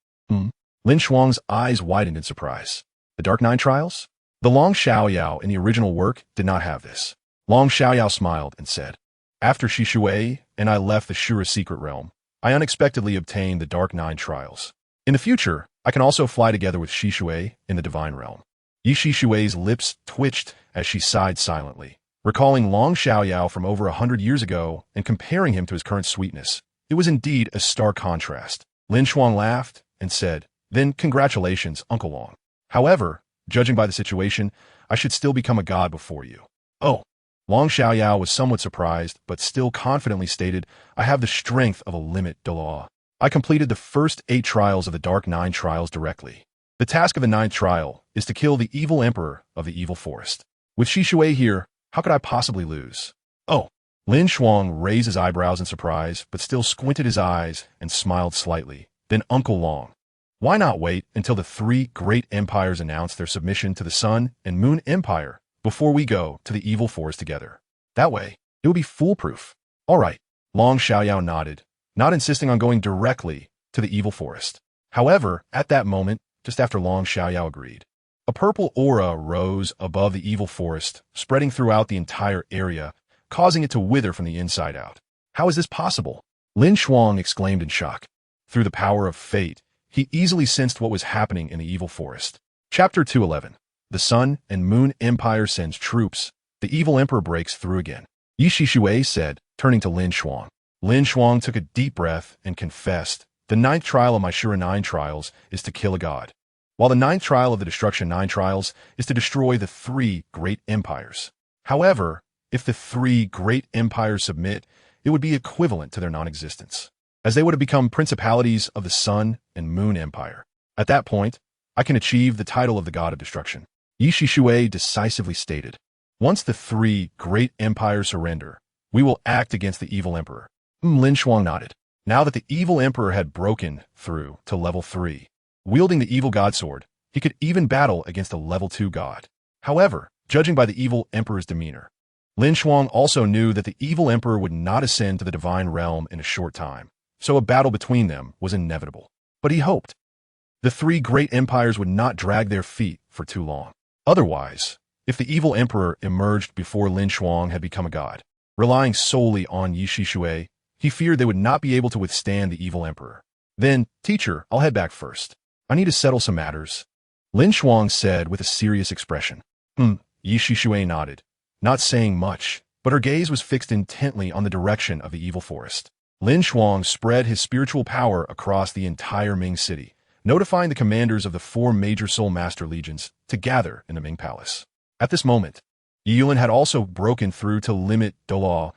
Speaker 1: LinShuang's eyes widened in surprise. The Dark 9 trials? The Long Xiaoyao in the original work did not have this. Long Xiaoyao smiled and said, after Xishui and I left the Shura secret realm, I unexpectedly obtained the Dark 9 trials. In the future, I can also fly together with Xishui in the divine realm. Ye Xishui's lips twitched as she sighed silently, recalling Long Xiaoyao from over 100 years ago and comparing him to his current sweetness. It was indeed a stark contrast. LinShuang laughed and said, then congratulations, Uncle Long. However, judging by the situation, I should still become a god before you. Oh. Long Xiaoyao was somewhat surprised, but still confidently stated, I have the strength of a limit Douluo. I completed the first 8 trials of the Dark 9 trials directly. The task of the 9th trial is to kill the evil emperor of the evil forest. With Xishui here, how could I possibly lose? Oh. LinShuang raised his eyebrows in surprise, but still squinted his eyes and smiled slightly. Then Uncle Long. Why not wait until the 3 great empires announce their submission to the Sun and Moon Empire before we go to the evil forest together? That way, it will be foolproof. All right. Long Xiaoyao nodded, not insisting on going directly to the evil forest. However, at that moment, just after Long Xiaoyao agreed, a purple aura rose above the evil forest, spreading throughout the entire area, causing it to wither from the inside out. How is this possible? LinShuang exclaimed in shock. Through the power of fate, he easily sensed what was happening in the evil forest. Chapter 211. The Sun and Moon Empire sends troops. The evil emperor breaks through again. Ye Xishui said, turning to LinShuang. LinShuang took a deep breath and confessed, the 9th trial of my Shura 9 trials is to kill a god, while the 9th trial of the Destruction 9 trials is to destroy the 3 great empires. However, if the 3 great empires submit, it would be equivalent to their non-existence. as they would have become principalities of the Sun and Moon Empire. At that point, I can achieve the title of the God of Destruction. Ye Xishui decisively stated. Once the three great empires surrender, we will act against the evil emperor. LinShuang nodded. Now that the evil emperor had broken through to level 3, wielding the evil god sword, he could even battle against a level 2 god. However, judging by the evil emperor's demeanor, LinShuang also knew that the evil emperor would not ascend to the divine realm in a short time, so a battle between them was inevitable. But he hoped the three great empires would not drag their feet for too long. Otherwise, if the evil emperor emerged before LinShuang had become a god, relying solely on Ye Xishui, he feared they would not be able to withstand the evil emperor. Then, teacher, I'll head back first. I need to settle some matters. LinShuang said with a serious expression. Ye Xishui nodded, not saying much, but her gaze was fixed intently on the direction of the evil forest. LinShuang spread his spiritual power across the entire Ming city, notifying the commanders of the 4 major Soul Master legions to gather in the Ming Palace. At this moment, DaiYueheng had also broken through to limit Douluo,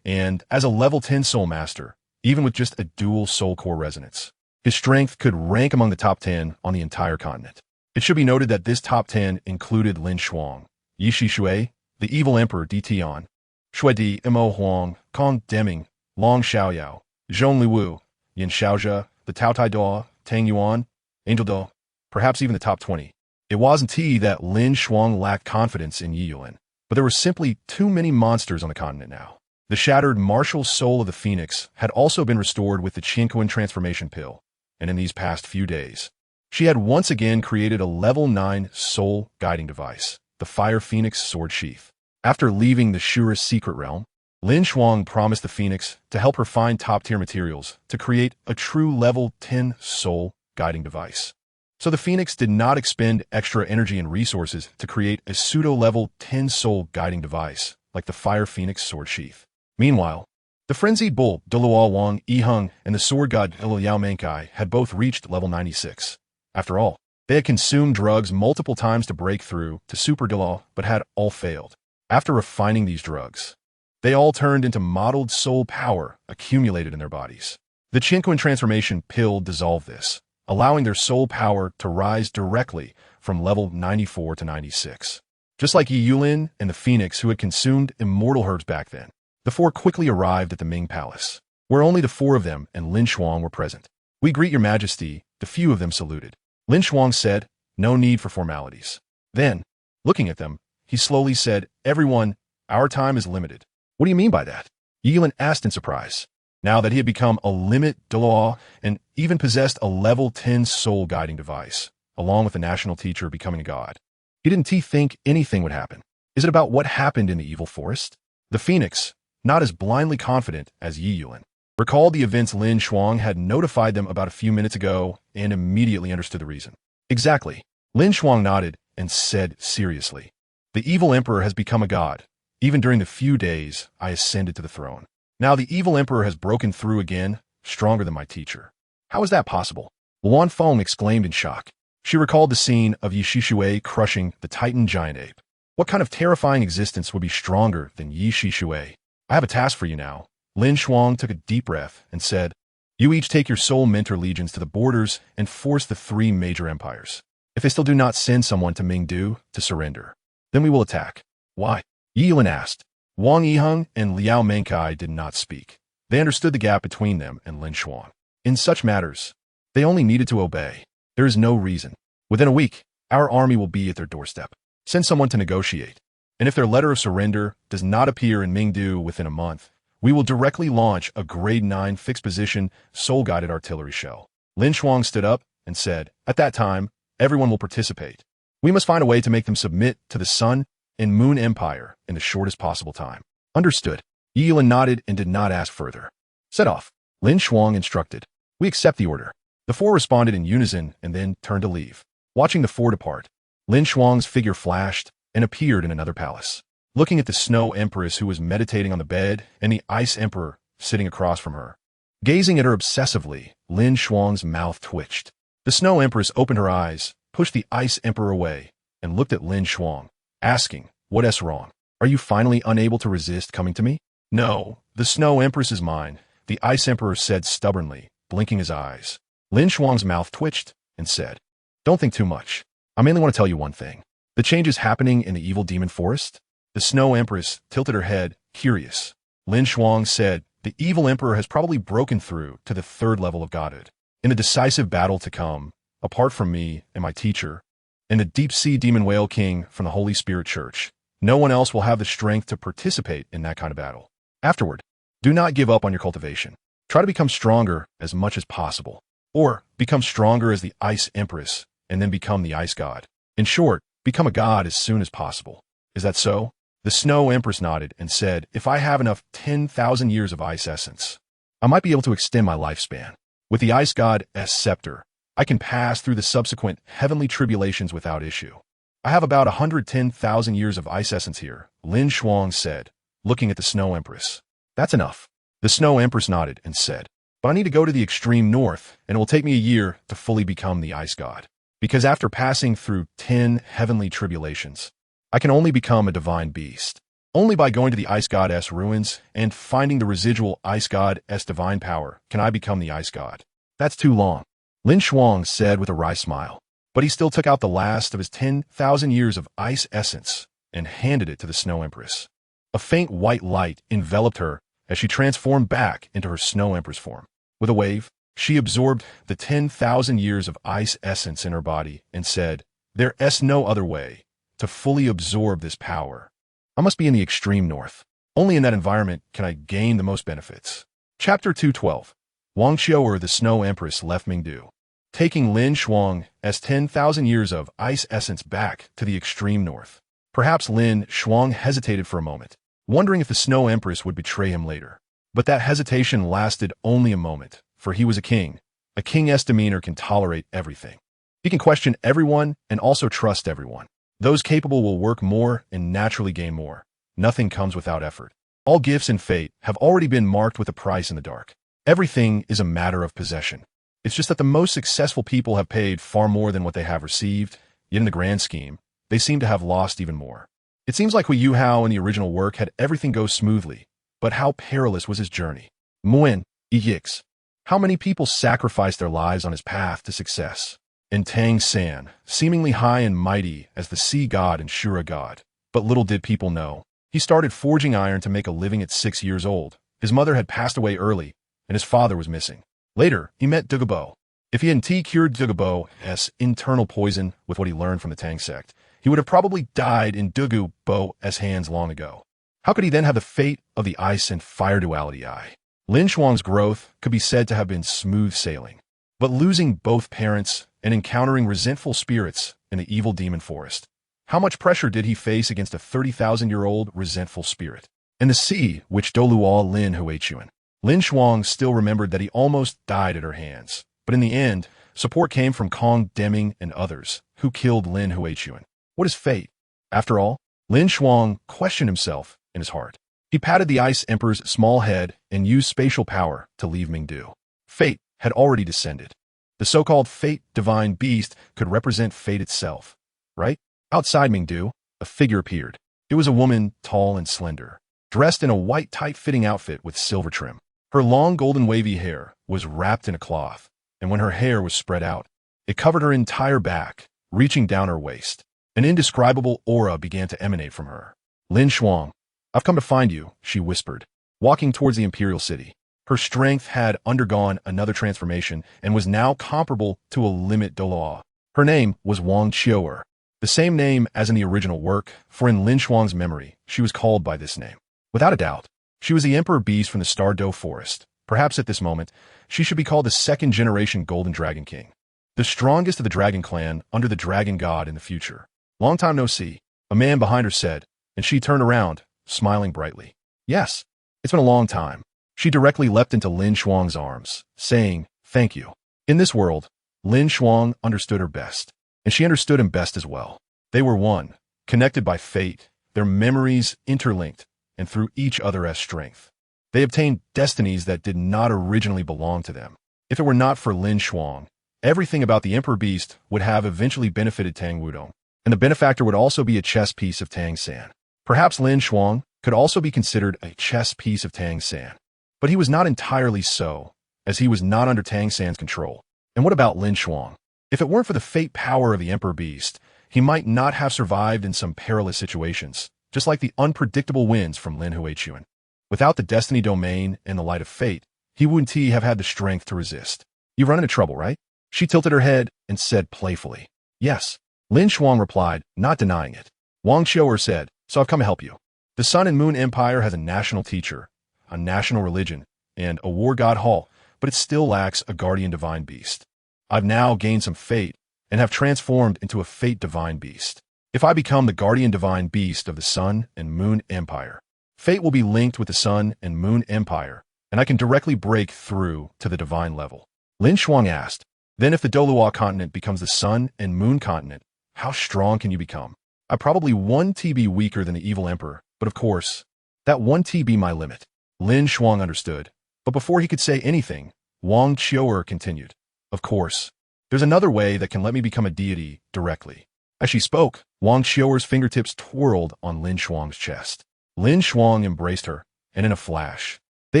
Speaker 1: and as a level 10 Soul Master, even with just a dual Soul Core resonance, his strength could rank among the top 10 on the entire continent. It should be noted that this top 10 included LinShuang, Ye Xishui, the evil emperor Tian, Shui Di, Mo Huang, Kong Deming, Long Xiaoyao, Zhong Liwu, Yin Xiaozhe, the Tao Tai Dao, Tang Yuan, Angel Do, perhaps even the top 20. It wasn't that LinShuang lacked confidence in DaiYueheng, but there were simply too many monsters on the continent now. The shattered martial soul of the Phoenix had also been restored with the Qinquan transformation pill, and in these past few days, she had once again created a level 9 soul guiding device, the Fire Phoenix Sword Sheath. After leaving the Shura's secret realm, LinShuang promised the Phoenix to help her find top-tier materials to create a true level 10 soul guiding device. So the Phoenix did not expend extra energy and resources to create a pseudo-level 10 soul guiding device like the Fire Phoenix Sword Sheath. Meanwhile, the frenzied bull Douluo Wang DaiYueheng and the sword god DaiYueheng had both reached level 96. After all, they had consumed drugs multiple times to break through to Super Douluo, but had all failed. After refining these drugs, they all turned into modeled soul power accumulated in their bodies. The Qinquan transformation pill dissolved this, allowing their soul power to rise directly from level 94 to 96. Just like DaiYueheng and the Phoenix who had consumed immortal herbs back then, the 4 quickly arrived at the Ming Palace, where only the 4 of them and LinShuang were present. "We greet your majesty," the few of them saluted. LinShuang said, "No need for formalities." Then, looking at them, he slowly said, "Everyone, our time is limited." "What do you mean by that?" DaiYueheng asked in surprise. Now that he had become a limit Douluo and even possessed a level 10 soul guiding device, along with the national teacher becoming a god, he didn't think anything would happen. Is it about what happened in the evil forest? The Phoenix, not as blindly confident as DaiYueheng, recalled the events LinShuang had notified them about a few minutes ago and immediately understood the reason. Exactly. LinShuang nodded and said seriously, "The evil emperor has become a god, even during the few days I ascended to the throne. Now the evil emperor has broken through again, stronger than my teacher." "How is that possible?" Luan Feng exclaimed in shock. She recalled the scene of Ye Xishui crushing the Titan giant ape. What kind of terrifying existence would be stronger than Ye Xishui? "I have a task for you now." LinShuang took a deep breath and said, "You each take your soul mentor legions to the borders and force the 3 major empires. If they still do not send someone to Mingdu to surrender, then we will attack." "Why?" DaiYueheng asked. Wang DaiYueheng and Liao Menkai did not speak. They understood the gap between them and LinShuang. In such matters, they only needed to obey. There is no reason. Within a week, our army will be at their doorstep. Send someone to negotiate. And if their letter of surrender does not appear in Mingdu within a month, we will directly launch a grade 9 fixed position soul-guided artillery shell. LinShuang stood up and said, "At that time, everyone will participate. We must find a way to make them submit to the Sun and Moon Empire in the shortest possible time." "Understood." DaiYueheng nodded and did not ask further. "Set off," LinShuang instructed. "We accept the order." The 4 responded in unison and then turned to leave. Watching the 4 depart, LinShuang's figure flashed and appeared in another palace. Looking at the Snow Empress who was meditating on the bed and the Ice Emperor sitting across from her. Gazing at her obsessively, LinShuang's mouth twitched. The Snow Empress opened her eyes, pushed the Ice Emperor away, and looked at LinShuang, asking, "What's wrong? Are you finally unable to resist coming to me?" "No, the Snow Empress's mind the Ice Emperor said stubbornly, blinking his eyes. LinShuang's mouth twitched and said, "Don't think too much. I mainly want to tell you one thing. The changes happening in the evil demon forest?" The Snow Empress tilted her head, curious. LinShuang said, "The evil emperor has probably broken through to the third level of godhood. In the decisive battle to come, apart from me and my teacher, and the deep-sea demon whale king from the Holy Spirit Church, no one else will have the strength to participate in that kind of battle. Afterward, do not give up on your cultivation. Try to become stronger as much as possible. Or become stronger as the Ice Empress, and then become the Ice God. In short, become a god as soon as possible. Is that so?" The Snow Empress nodded and said, "If I have enough 10,000 years of ice essence, I might be able to extend my lifespan. With the Ice God's scepter, I can pass through the subsequent heavenly tribulations without issue. I have about 110,000 years of ice essence here," LinShuang said, looking at the Snow Empress. "That's enough." The Snow Empress nodded and said, "But I need to go to the extreme north, and it will take me a year to fully become the Ice God. Because after passing through 10 heavenly tribulations, I can only become a divine beast. Only by going to the Ice God's ruins and finding the residual Ice God's divine power can I become the Ice God. That's too long," LinShuang said with a wry smile. But he still took out the last of his 10,000 years of ice essence and handed it to the Snow Empress. A faint white light enveloped her as she transformed back into her Snow Empress form. With a wave, she absorbed the 10,000 years of ice essence in her body and said, "There's no other way to fully absorb this power. I must be in the extreme north. Only in that environment can I gain the most benefits." Chapter 212. Wang Qiuer, the Snow Empress, left Mingdu, taking LinShuang's 10,000 years of ice essence back to the extreme north. Perhaps LinShuang hesitated for a moment, wondering if the Snow Empress would betray him later. But that hesitation lasted only a moment, for he was a king. A king's demeanor can tolerate everything. He can question everyone and also trust everyone. Those capable will work more and naturally gain more. Nothing comes without effort. All gifts and fate have already been marked with a price in the dark. Everything is a matter of possession. It's just that the most successful people have paid far more than what they have received, yet in the grand scheme, they seem to have lost even more. It seems like Yu Hao in the original work had everything go smoothly, but how perilous was his journey? Moon Douluo. How many people sacrificed their lives on his path to success? And Tang San, seemingly high and mighty as the sea god and Shura god. But little did people know, he started forging iron to make a living at 6 years old. His mother had passed away early, and his father was missing. Later, he met Douluo. If he hadn't cured Douluo's internal poison with what he learned from the Tang sect, he would have probably died in Douluo's hands long ago. How could he then have the fate of the ice and fire duality eye? LinShuang's growth could be said to have been smooth sailing. But losing both parents and encountering resentful spirits in the evil demon forest, how much pressure did he face against a 30,000-year-old resentful spirit? And the sea which Douluo Xishui. LinShuang still remembered that he almost died at her hands. But in the end, support came from Kong Deming and others, who killed Xishui. What is fate? After all, LinShuang questioned himself in his heart. He patted the Ice Emperor's small head and used spatial power to leave Mingdu. Fate had already descended. The so-called Fate Divine Beast could represent fate itself, right? Outside Mingdu, a figure appeared. It was a woman, tall and slender, dressed in a white tight-fitting outfit with silver trim. Her long golden wavy hair was wrapped in a cloth, and when her hair was spread out, it covered her entire back, reaching down her waist. An indescribable aura began to emanate from her. "LinShuang, I've come to find you," she whispered, walking towards the imperial city. Her strength had undergone another transformation and was now comparable to a limit Douluo. Her name was Wang Qiuer, the same name as in the original work, for in LinShuang's memory, she was called by this name. Without a doubt, she was the Emperor Beast from the Star Doe Forest. Perhaps at this moment, she should be called the second-generation Golden Dragon King, the strongest of the Dragon Clan under the Dragon God in the future. "Long time no see," a man behind her said, and she turned around, smiling brightly. "Yes, it's been a long time." She directly leapt into LinShuang's arms, saying, "Thank you." In this world, LinShuang understood her best, and she understood him best as well. They were one, connected by fate, their memories interlinked, and through each other's strength. They obtained destinies that did not originally belong to them. If it were not for LinShuang, everything about the Emperor Beast would have eventually benefited Tang Wudong, and the benefactor would also be a chess piece of Tang San. Perhaps LinShuang could also be considered a chess piece of Tang San. But he was not entirely so, as he was not under Tang San's control. And what about LinShuang? If it weren't for the fate power of the Emperor Beast, he might not have survived in some perilous situations, just like the unpredictable winds from Lin Huichuan. Without the destiny domain and the light of fate, he wouldn't have had the strength to resist. You've run into trouble, right? She tilted her head and said playfully. Yes. LinShuang replied, not denying it. Wang Qiuer said, so I've come to help you. The Sun and Moon Empire has a national teacher, a national religion, and a war god hall, but it still lacks a guardian divine beast. I've now gained some fate and have transformed into a fate divine beast. If I become the guardian divine beast of the Sun and Moon Empire, fate will be linked with the Sun and Moon Empire, and I can directly break through to the divine level. LinShuang asked, then if the Douluo Continent becomes the Sun and Moon Continent, how strong can you become? I probably 1 TB weaker than the evil emperor, but of course, that 1 TB my limit. LinShuang understood, but before he could say anything, Wang Qiuer continued. Of course, there's another way that can let me become a deity directly. As she spoke, Wang Qiuer's fingertips twirled on LinShuang's chest. LinShuang embraced her, and in a flash, they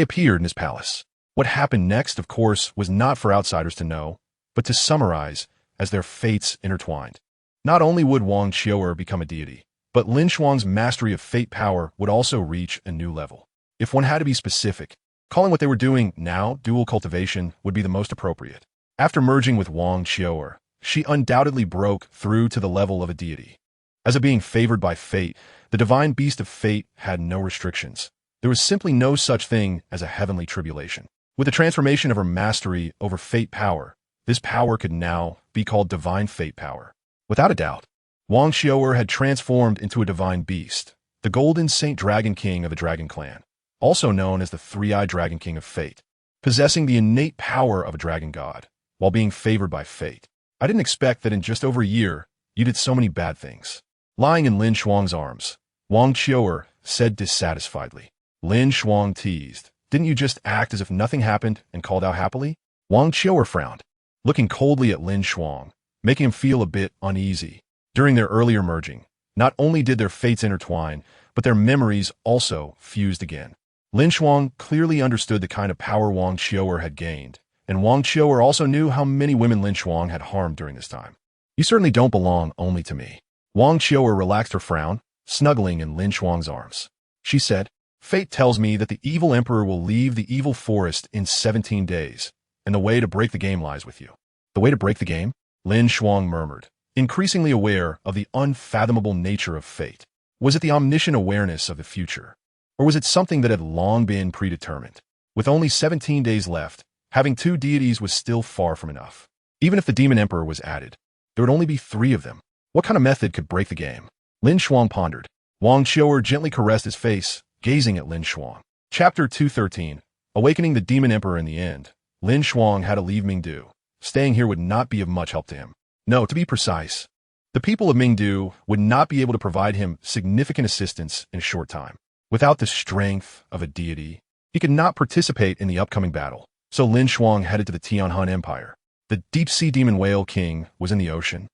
Speaker 1: appeared in his palace. What happened next, of course, was not for outsiders to know, but to summarize as their fates intertwined. Not only would Wang Qiuer become a deity, but LinShuang's mastery of fate power would also reach a new level. If one had to be specific, calling what they were doing now dual cultivation would be the most appropriate. After merging with Wang Qiuer, she undoubtedly broke through to the level of a deity. As a being favored by fate, the divine beast of fate had no restrictions. There was simply no such thing as a heavenly tribulation. With the transformation of her mastery over fate power, this power could now be called divine fate power. Without a doubt, Wang Qiuer had transformed into a divine beast, the Golden Saint Dragon King of the Dragon Clan, also known as the Three-Eyed Dragon King of Fate, possessing the innate power of a dragon god, while being favored by fate. I didn't expect that in just over a year, you did so many bad things. Lying in LinShuang's arms, Wang Qiuer said dissatisfiedly. LinShuang teased. Didn't you just act as if nothing happened and called out happily? Wang Qiuer frowned, looking coldly at LinShuang, making him feel a bit uneasy. During their earlier merging, not only did their fates intertwine, but their memories also fused again. LinShuang clearly understood the kind of power Wang Qiuer had gained, and Wang Qiuer also knew how many women LinShuang had harmed during this time. You certainly don't belong only to me. Wang Qiuer relaxed her frown, snuggling in LinShuang's arms. She said, fate tells me that the evil emperor will leave the evil forest in 17 days, and the way to break the game lies with you. The way to break the game? LinShuang murmured, increasingly aware of the unfathomable nature of fate. Was it the omniscient awareness of the future? Or was it something that had long been predetermined? With only 17 days left, having 2 deities was still far from enough. Even if the demon emperor was added, there would only be 3 of them. What kind of method could break the game? LinShuang pondered. Wang Qiuer gently caressed his face, gazing at LinShuang. Chapter 213. Awakening the demon emperor in the end. LinShuang had to leave Mingdu. Staying here would not be of much help to him. No, to be precise, the people of Mingdu would not be able to provide him significant assistance in a short time. Without the strength of a deity, he could not participate in the upcoming battle. So LinShuang headed to the Tianhun Empire. The deep-sea demon whale king was in the ocean,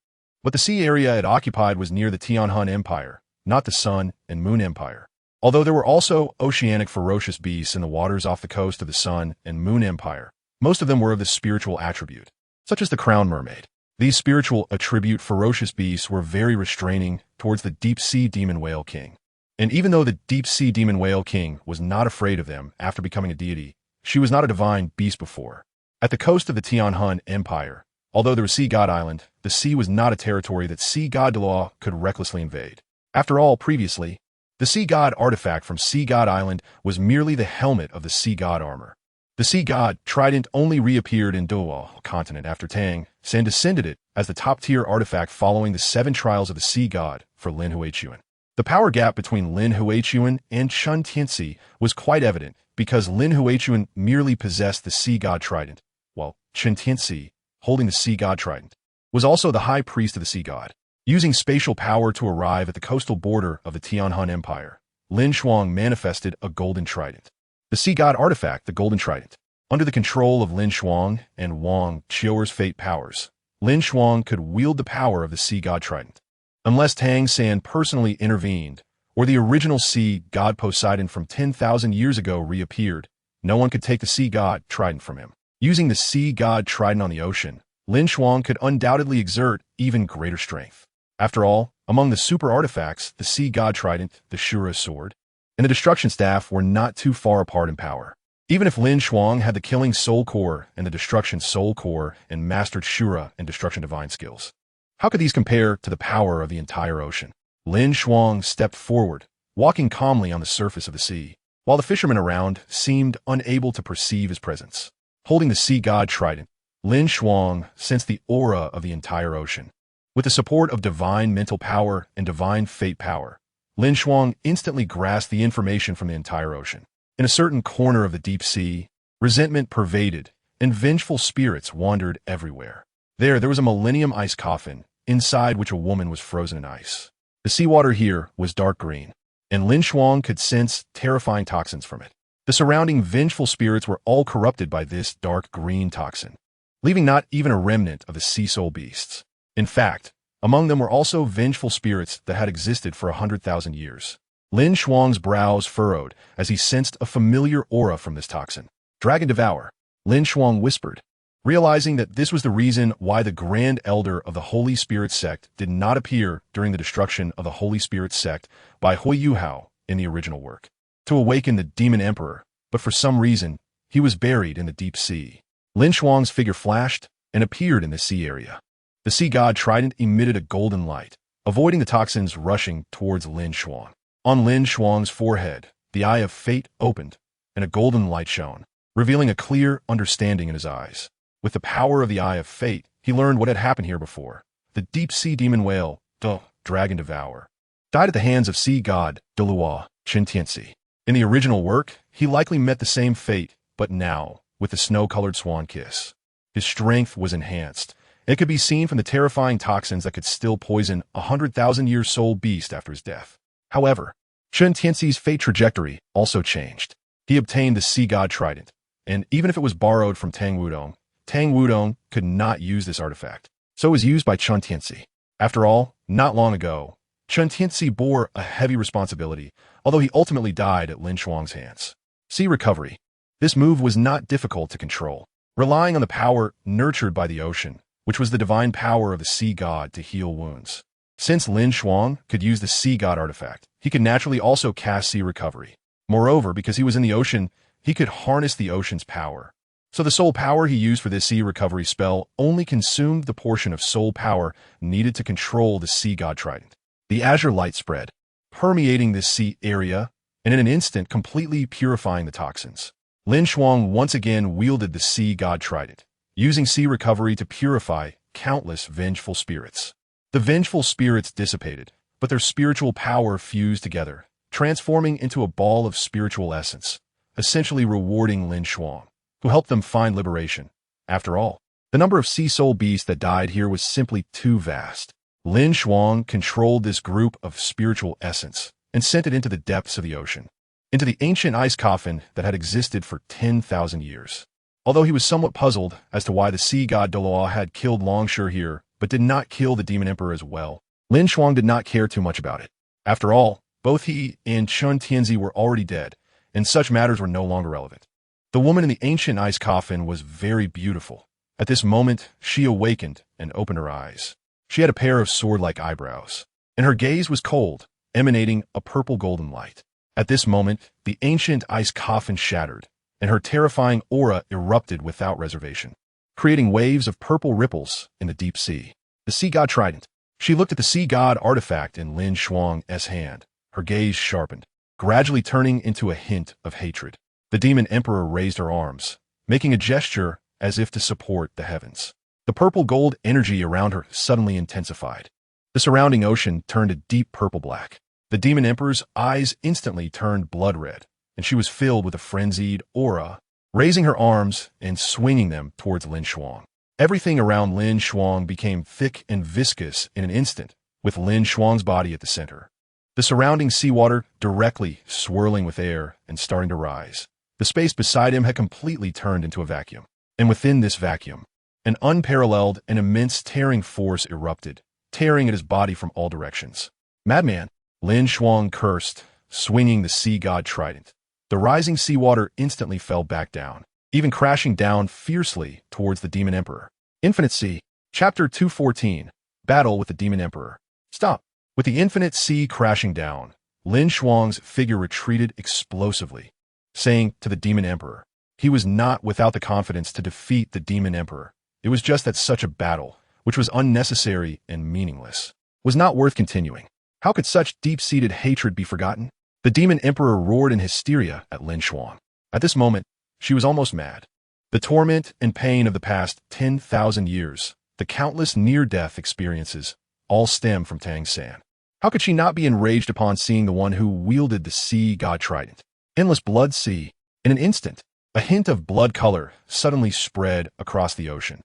Speaker 1: but the sea area it occupied was near the Tianhun Empire, not the Sun and Moon Empire. Although there were also oceanic ferocious beasts in the waters off the coast of the Sun and Moon Empire, most of them were of the spiritual attribute, such as the crown mermaid. These spiritual attribute ferocious beasts were very restraining towards the deep-sea demon whale king. And even though the deep-sea demon whale king was not afraid of them after becoming a deity, she was not a divine beast before. At the coast of the Tianhun Empire, although there was Sea God Island, the sea was not a territory that Sea God Douluo could recklessly invade. After all, previously, the Sea God artifact from Sea God Island was merely the helmet of the Sea God armor. The Sea God Trident only reappeared in Douluo Continent after Tang San descended it as the top-tier artifact following the 7 trials of the Sea God for Lin Huichuan. The power gap between Lin Huichuan and Chen Tianxi was quite evident because Lin Huichuan merely possessed the Sea God Trident, while Chen Tianxi, holding the Sea God Trident, was also the high priest of the Sea God. Using spatial power to arrive at the coastal border of the Tianhun Empire, LinShuang manifested a golden trident. The Sea God artifact, the golden trident. Under the control of LinShuang and Wang Qiuer's fate powers, LinShuang could wield the power of the Sea God trident. Unless Tang San personally intervened, or the original Sea God Poseidon from 10,000 years ago reappeared, no one could take the Sea God Trident from him. Using the Sea God Trident on the ocean, LinShuang could undoubtedly exert even greater strength. After all, among the super artifacts, the Sea God Trident, the Shura Sword, and the Destruction Staff were not too far apart in power. Even if LinShuang had the Killing Soul Core and the Destruction Soul Core and mastered Shura and Destruction Divine skills, how could these compare to the power of the entire ocean? LinShuang stepped forward, walking calmly on the surface of the sea, while the fishermen around seemed unable to perceive his presence. Holding the Sea God Trident, LinShuang sensed the aura of the entire ocean. With the support of divine mental power and divine fate power, LinShuang instantly grasped the information from the entire ocean. In a certain corner of the deep sea, resentment pervaded, and vengeful spirits wandered everywhere. There was a millennium ice coffin, inside which a woman was frozen in ice. The seawater here was dark green, and LinShuang could sense terrifying toxins from it. The surrounding vengeful spirits were all corrupted by this dark green toxin, leaving not even a remnant of the sea soul beasts. In fact, among them were also vengeful spirits that had existed for 100,000 years. LinShuang's brows furrowed as he sensed a familiar aura from this toxin. Dragon Devour, LinShuang whispered, realizing that this was the reason why the Grand Elder of the Holy Spirit Sect did not appear during the destruction of the Holy Spirit Sect by DaiYueheng in the original work, to awaken the Demon Emperor, but for some reason, he was buried in the deep sea. LinShuang's figure flashed and appeared in the sea area. The Sea God Trident emitted a golden light, avoiding the toxins rushing towards LinShuang. On LinShuang's forehead, the Eye of Fate opened, and a golden light shone, revealing a clear understanding in his eyes. With the power of the Eye of Fate, he learned what had happened here before. The deep-sea demon whale, the Dragon Devourer, died at the hands of Sea God Douluo Ding. In the original work, he likely met the same fate, but now, with the snow-colored swan kiss. His strength was enhanced. It could be seen from the terrifying toxins that could still poison a 100,000-year soul beast after his death. However, Chen Tianxi's fate trajectory also changed. He obtained the Sea God Trident, and even if it was borrowed from Tang Wudong could not use this artifact, so it was used by Chen Tianxi. After all, not long ago, Chen Tianxi bore a heavy responsibility, although he ultimately died at LinShuang's hands. Sea Recovery. This move was not difficult to control, relying on the power nurtured by the ocean, which was the divine power of the Sea God to heal wounds. Since LinShuang could use the Sea God artifact, he could naturally also cast Sea Recovery. Moreover, because he was in the ocean, he could harness the ocean's power. So the soul power he used for this Sea Recovery spell only consumed the portion of soul power needed to control the Sea God Trident. The azure light spread, permeating this sea area, and in an instant completely purifying the toxins. LinShuang once again wielded the Sea God Trident, using Sea Recovery to purify countless vengeful spirits. The vengeful spirits dissipated, but their spiritual power fused together, transforming into a ball of spiritual essence, essentially rewarding LinShuang, who helped them find liberation. After all, the number of sea soul beasts that died here was simply too vast. LinShuang controlled this group of spiritual essence and sent it into the depths of the ocean, into the ancient ice coffin that had existed for 10,000 years. Although he was somewhat puzzled as to why the Sea God Douluo had killed Longshore here, but did not kill the Demon Emperor as well, LinShuang did not care too much about it. After all, both he and Chen Tianxi were already dead, and such matters were no longer relevant. The woman in the ancient ice coffin was very beautiful. At this moment, she awakened and opened her eyes. She had a pair of sword-like eyebrows, and her gaze was cold, emanating a purple golden light. At this moment, the ancient ice coffin shattered, and her terrifying aura erupted without reservation, creating waves of purple ripples in the deep sea. The Sea God Trident. She looked at the Sea God artifact in LinShuang's hand, her gaze sharpened, gradually turning into a hint of hatred. The Demon Emperor raised her arms, making a gesture as if to support the heavens. The purple gold energy around her suddenly intensified. The surrounding ocean turned a deep purple black. The Demon Emperor's eyes instantly turned blood red, and she was filled with a frenzied aura, raising her arms and swinging them towards LinShuang. Everything around LinShuang became thick and viscous in an instant, with LinShuang's body at the center. The surrounding seawater directly swirling with air and starting to rise. The space beside him had completely turned into a vacuum. And within this vacuum, an unparalleled and immense tearing force erupted, tearing at his body from all directions. Madman! LinShuang cursed, swinging the Sea God Trident. The rising seawater instantly fell back down, even crashing down fiercely towards the Demon Emperor. Infinite Sea. Chapter 214. Battle with the Demon Emperor. Stop. With the infinite sea crashing down, LinShuang's figure retreated explosively, saying to the Demon Emperor, he was not without the confidence to defeat the Demon Emperor. It was just that such a battle, which was unnecessary and meaningless, was not worth continuing. How could such deep-seated hatred be forgotten? The Demon Emperor roared in hysteria at LinShuang. At this moment, she was almost mad. The torment and pain of the past 10,000 years, the countless near-death experiences, all stem from Tang San. How could she not be enraged upon seeing the one who wielded the sea god trident? Endless blood sea. In an instant, a hint of blood color suddenly spread across the ocean.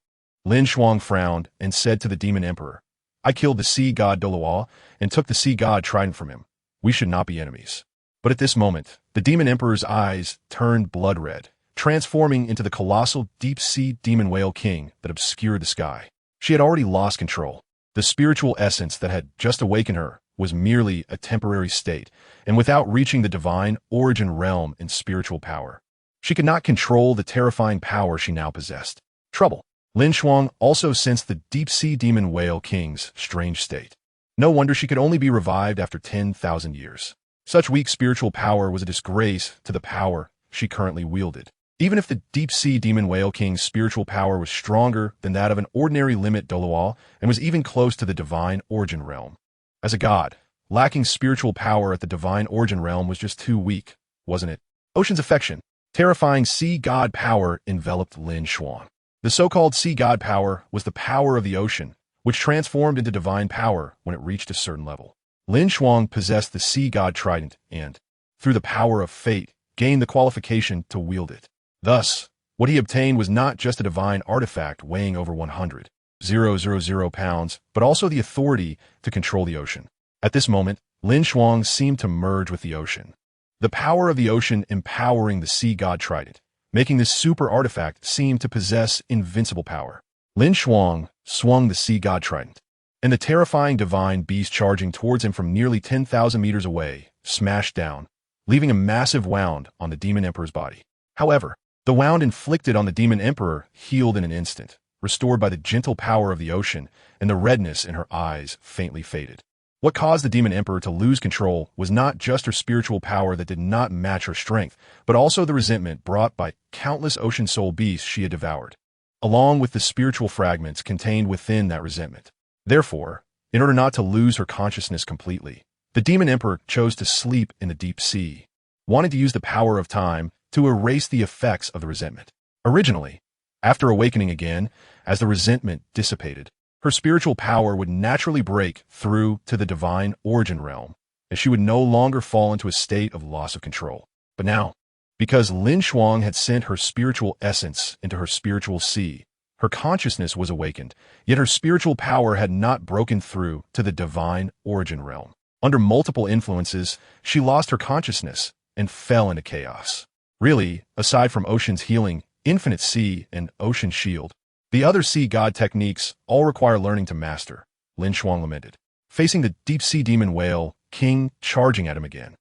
Speaker 1: LinShuang frowned and said to the Demon Emperor, I killed the sea god Douluo and took the sea god trident from him. We should not be enemies. But at this moment, the Demon Emperor's eyes turned blood red, transforming into the colossal deep-sea demon whale king that obscured the sky. She had already lost control. The spiritual essence that had just awakened her was merely a temporary state, and without reaching the divine origin realm in spiritual power, she could not control the terrifying power she now possessed. Trouble. LinShuang also sensed the deep-sea demon whale king's strange state. No wonder she could only be revived after 10,000 years. Such weak spiritual power was a disgrace to the power she currently wielded. Even if the deep-sea demon whale king's spiritual power was stronger than that of an ordinary limit Douluo and was even close to the divine origin realm. As a god, lacking spiritual power at the divine origin realm was just too weak, wasn't it? Ocean's affection. Terrifying sea god power enveloped LinShuang. The so-called sea god power was the power of the ocean, which transformed into divine power when it reached a certain level. LinShuang possessed the sea god trident and, through the power of fate, gained the qualification to wield it. Thus, what he obtained was not just a divine artifact weighing over 100,000 pounds, but also the authority to control the ocean. At this moment, LinShuang seemed to merge with the ocean. The power of the ocean empowering the sea god trident, making this super artifact seem to possess invincible power. LinShuang swung the sea god trident, and the terrifying divine beast charging towards him from nearly 10,000 meters away smashed down, leaving a massive wound on the Demon Emperor's body. However, the wound inflicted on the Demon Emperor healed in an instant, restored by the gentle power of the ocean, and the redness in her eyes faintly faded. What caused the Demon Emperor to lose control was not just her spiritual power that did not match her strength, but also the resentment brought by countless ocean soul beasts she had devoured, along with the spiritual fragments contained within that resentment. Therefore, in order not to lose her consciousness completely, the Demon Emperor chose to sleep in the deep sea, wanting to use the power of time to erase the effects of the resentment. Originally, after awakening again, as the resentment dissipated, her spiritual power would naturally break through to the divine origin realm, as she would no longer fall into a state of loss of control. But now, because LinShuang had sent her spiritual essence into her spiritual sea, her consciousness was awakened, yet her spiritual power had not broken through to the divine origin realm. Under multiple influences, she lost her consciousness and fell into chaos. Really, aside from Ocean's healing, Infinite Sea, and Ocean Shield, the other sea god techniques all require learning to master, LinShuang lamented. Facing the deep-sea demon whale king charging at him again,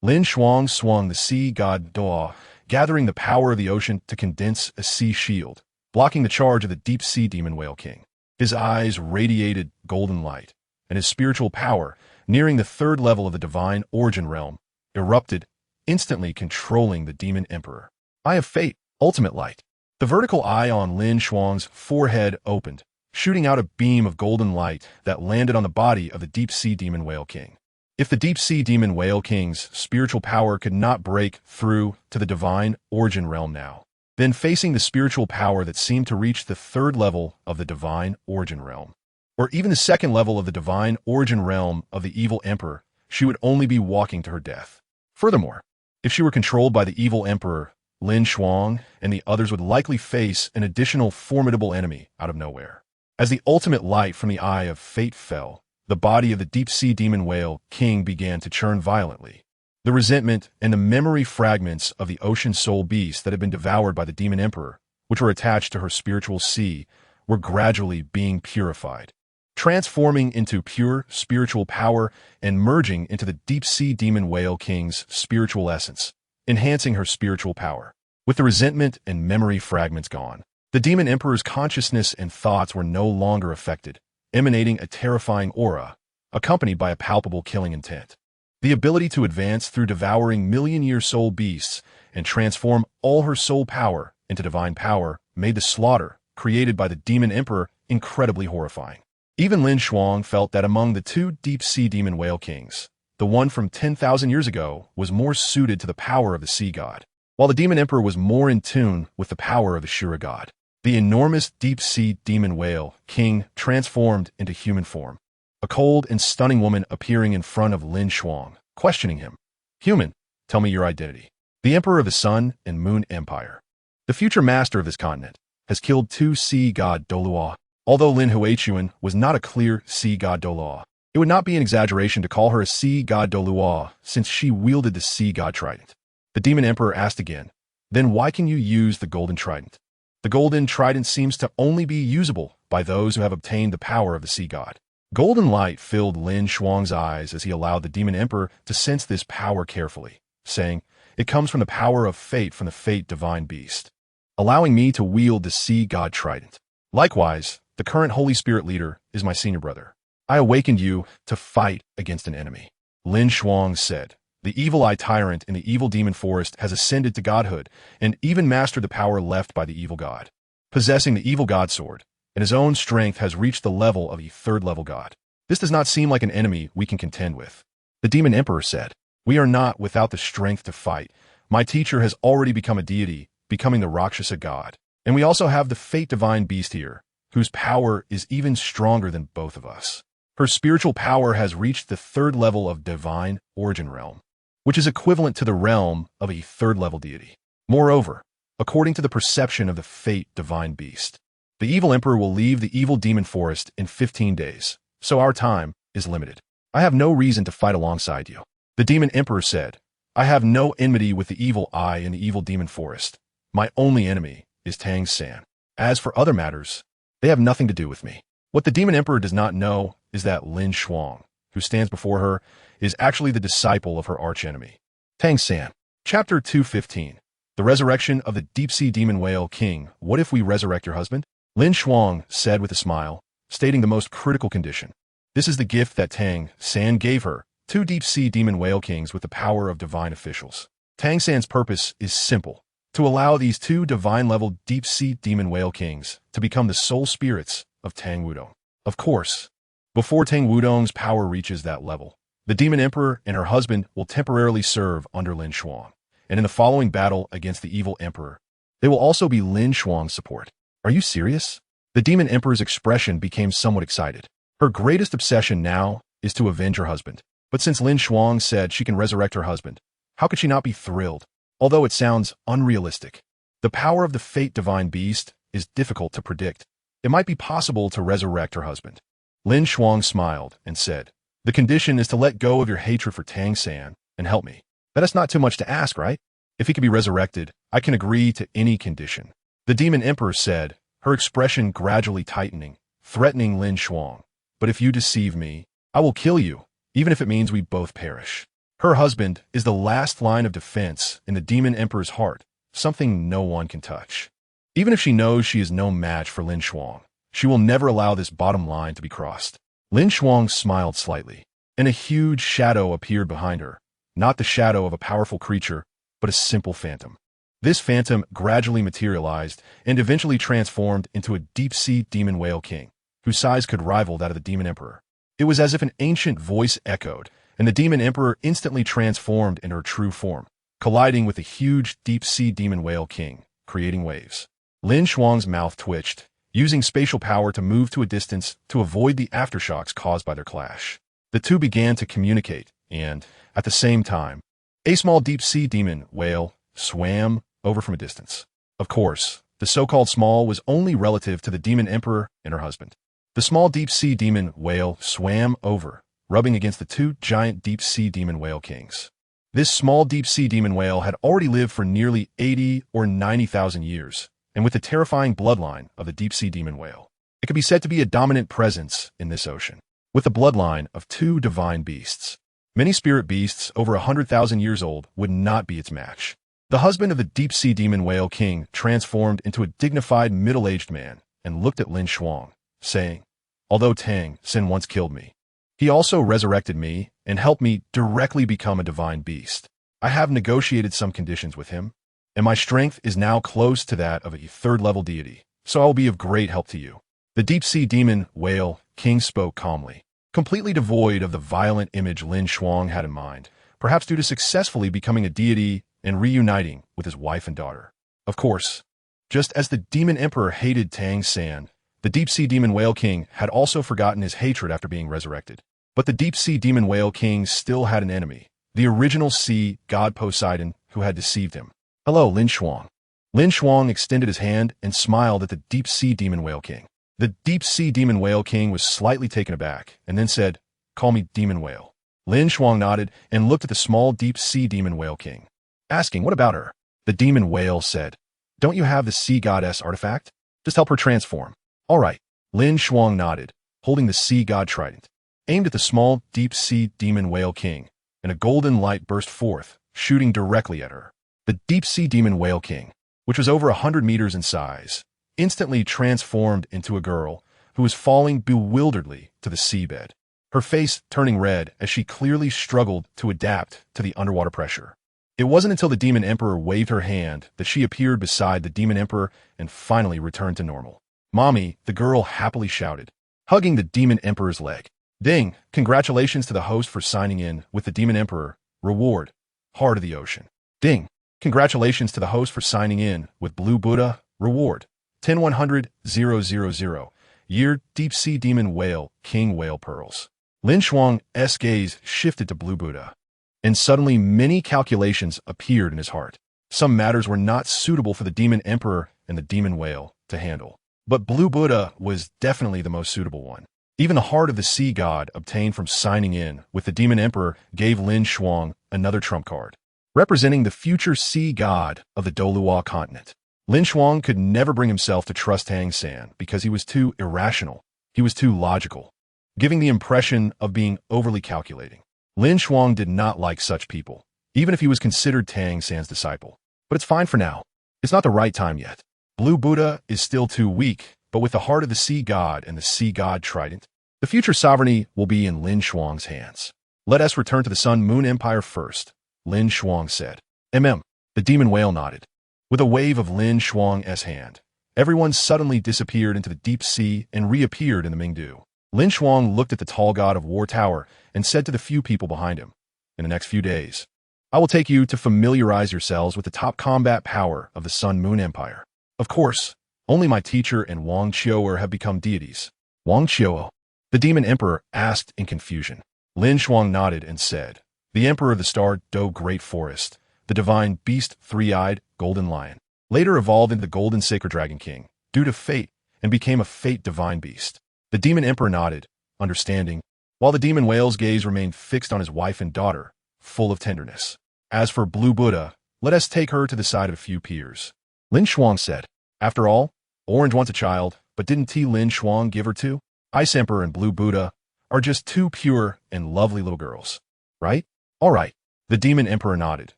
Speaker 1: LinShuang swung the sea god Douluo, gathering the power of the ocean to condense a sea shield, blocking the charge of the deep-sea demon whale king. His eyes radiated golden light, and his spiritual power, nearing the third level of the divine origin realm, erupted, instantly controlling the Demon Emperor. Eye of Fate, ultimate light. The vertical eye on LinShuang's forehead opened, shooting out a beam of golden light that landed on the body of the deep-sea demon whale king. If the deep-sea demon whale king's spiritual power could not break through to the divine origin realm now, then facing the spiritual power that seemed to reach the third level of the divine origin realm, or even the second level of the divine origin realm of the evil emperor, she would only be walking to her death. Furthermore, if she were controlled by the evil emperor, LinShuang and the others would likely face an additional formidable enemy out of nowhere. As the ultimate light from the eye of fate fell, the body of the deep-sea demon whale king began to churn violently. The resentment and the memory fragments of the ocean soul beast that had been devoured by the demon emperor, which were attached to her spiritual sea, were gradually being purified, transforming into pure spiritual power and merging into the deep-sea demon whale king's spiritual essence, enhancing her spiritual power. With the resentment and memory fragments gone, the demon emperor's consciousness and thoughts were no longer affected, emanating a terrifying aura, accompanied by a palpable killing intent. The ability to advance through devouring million-year soul beasts and transform all her soul power into divine power made the slaughter created by the demon emperor incredibly horrifying. Even LinShuang felt that among the two deep-sea demon whale kings, the one from 10,000 years ago was more suited to the power of the sea god, while the demon emperor was more in tune with the power of the Shura god. The enormous deep-sea demon whale king transformed into human form, a cold and stunning woman appearing in front of LinShuang, questioning him. "Human, tell me your identity." The emperor of the Sun and Moon Empire, the future master of this continent, has killed two sea god Douluo. Although LinShuang was not a clear sea god Douluo, it would not be an exaggeration to call her a sea god Douluo since she wielded the sea god trident. The demon emperor asked again, "Then why can you use the golden trident?" The golden trident seems to only be usable by those who have obtained the power of the sea god. Golden light filled LinShuang's eyes as he allowed the demon emperor to sense this power carefully, saying, "It comes from the power of fate from the fate divine beast, allowing me to wield the sea god trident. Likewise, the current Holy Spirit leader is my senior brother. I awakened you to fight against an enemy." LinShuang said, "The evil eye tyrant in the evil demon forest has ascended to godhood and even mastered the power left by the evil god, possessing the evil god sword, and his own strength has reached the level of a third-level god. This does not seem like an enemy we can contend with." The demon emperor said, "We are not without the strength to fight. My teacher has already become a deity, becoming the Rakshasa god. And we also have the fate divine beast here, whose power is even stronger than both of us. Her spiritual power has reached the third level of divine origin realm, which is equivalent to the realm of a third-level deity. Moreover, according to the perception of the fate divine beast, the evil emperor will leave the evil demon forest in 15 days, so our time is limited. I have no reason to fight alongside you." The demon emperor said, "I have no enmity with the evil eye in the evil demon forest. My only enemy is Tang San. As for other matters, they have nothing to do with me." What the demon emperor does not know is that LinShuang, who stands before her, is actually the disciple of her archenemy, Tang San. Chapter 215. The Resurrection of the Deep-Sea Demon Whale King. "What if we resurrect your husband?" LinShuang said with a smile, stating the most critical condition. This is the gift that Tang San gave her, two deep-sea demon whale kings with the power of divine officials. Tang San's purpose is simple: to allow these two divine-level deep-sea demon whale kings to become the soul spirits of Tang Wudong. Of course, before Tang Wudong's power reaches that level, the demon emperor and her husband will temporarily serve under LinShuang, and in the following battle against the evil emperor, they will also be LinShuang's support. "Are you serious?" The demon emperor's expression became somewhat excited. Her greatest obsession now is to avenge her husband. But since LinShuang said she can resurrect her husband, how could she not be thrilled? Although it sounds unrealistic, the power of the fate divine beast is difficult to predict. It might be possible to resurrect her husband. LinShuang smiled and said, "The condition is to let go of your hatred for Tang San and help me. That is not too much to ask, right? If he can be resurrected, I can agree to any condition." The demon emperor said, her expression gradually tightening, threatening LinShuang, "But if you deceive me, I will kill you, even if it means we both perish." Her husband is the last line of defense in the demon emperor's heart, something no one can touch. Even if she knows she is no match for LinShuang, she will never allow this bottom line to be crossed. LinShuang smiled slightly, and a huge shadow appeared behind her, not the shadow of a powerful creature, but a simple phantom. This phantom gradually materialized and eventually transformed into a deep-sea demon whale king, whose size could rival that of the demon emperor. It was as if an ancient voice echoed, and the demon emperor instantly transformed into her true form, colliding with the huge deep-sea demon whale king, creating waves. LinShuang's mouth twitched, using spatial power to move to a distance to avoid the aftershocks caused by their clash. The two began to communicate, and, at the same time, a small deep-sea demon whale swam over from a distance. Of course, the so-called small was only relative to the demon emperor and her husband. The small deep-sea demon whale swam over, rubbing against the two giant deep-sea demon whale kings. This small deep-sea demon whale had already lived for nearly 80 or 90,000 years, and with the terrifying bloodline of the deep-sea demon whale, it could be said to be a dominant presence in this ocean. With the bloodline of two divine beasts, Many spirit beasts over 100,000 years old would not be its match. The husband of the deep-sea demon whale king transformed into a dignified middle-aged man and looked at LinShuang, saying, "Although Tang Xin once killed me, he also resurrected me and helped me directly become a divine beast. I have negotiated some conditions with him, and my strength is now close to that of a third-level deity, so I will be of great help to you." The deep-sea demon whale king spoke calmly, completely devoid of the violent image LinShuang had in mind, perhaps due to successfully becoming a deity and reuniting with his wife and daughter. Of course, just as the demon emperor hated Tang San, the deep-sea demon whale king had also forgotten his hatred after being resurrected. But the deep-sea demon whale king still had an enemy, the original sea god Poseidon, who had deceived him. "Hello, LinShuang." LinShuang extended his hand and smiled at the deep-sea demon whale king. The deep-sea demon whale king was slightly taken aback and then said, "Call me demon whale." LinShuang nodded and looked at the small deep-sea demon whale king, asking, "What about her?" The demon whale said, "Don't you have the sea goddess artifact? Just help her transform." "All right." LinShuang nodded, holding the sea god trident, aimed at the small deep-sea demon whale king, and a golden light burst forth, shooting directly at her. The deep-sea demon whale king, which was over 100 meters in size, instantly transformed into a girl who was falling bewilderedly to the seabed, her face turning red as she clearly struggled to adapt to the underwater pressure. It wasn't until the demon emperor waved her hand that she appeared beside the demon emperor and finally returned to normal. "Mommy," the girl happily shouted, hugging the demon emperor's leg. "Ding, congratulations to the host for signing in with the demon emperor. Reward, Heart of the Ocean." "Ding, congratulations to the host for signing in with Blue Buddha. Reward, 10-100-000. Year, deep-sea demon whale, king whale pearls." LinShuang's gaze shifted to Blue Buddha, and suddenly many calculations appeared in his heart. Some matters were not suitable for the demon emperor and the demon whale to handle, but Blue Buddha was definitely the most suitable one. Even the heart of the sea god obtained from signing in with the demon emperor gave LinShuang another trump card, representing the future sea god of the Douluo Continent. LinShuang could never bring himself to trust Tang San because he was too irrational. He was too logical, giving the impression of being overly calculating. LinShuang did not like such people, even if he was considered Tang San's disciple. But it's fine for now. It's not the right time yet. Blue Buddha is still too weak, but with the heart of the sea god and the sea god trident, the future sovereignty will be in LinShuang's hands. "Let us return to the Sun Moon Empire first," LinShuang said. The demon whale nodded. With a wave of LinShuang's hand, everyone suddenly disappeared into the deep sea and reappeared in the Mingdu. LinShuang looked at the tall god of war tower and said to the few people behind him, "In the next few days, I will take you to familiarize yourselves with the top combat power of the Sun Moon Empire. Of course, only my teacher and Wang Qiuer have become deities." "Wang Qiuer?" the demon emperor asked in confusion. LinShuang nodded and said, "The emperor of the Star Do Great Forest, the divine beast three-eyed golden lion, later evolved into the golden sacred dragon king, due to fate, and became a fate divine beast." The demon emperor nodded, understanding, while the demon whale's gaze remained fixed on his wife and daughter, full of tenderness. "As for Blue Buddha, let us take her to the side of a few peers," LinShuang said. "After all, Orange wants a child, but didn't LinShuang give her two? Ice Emperor and Blue Buddha are just two pure and lovely little girls, right?" "All right." The demon emperor nodded,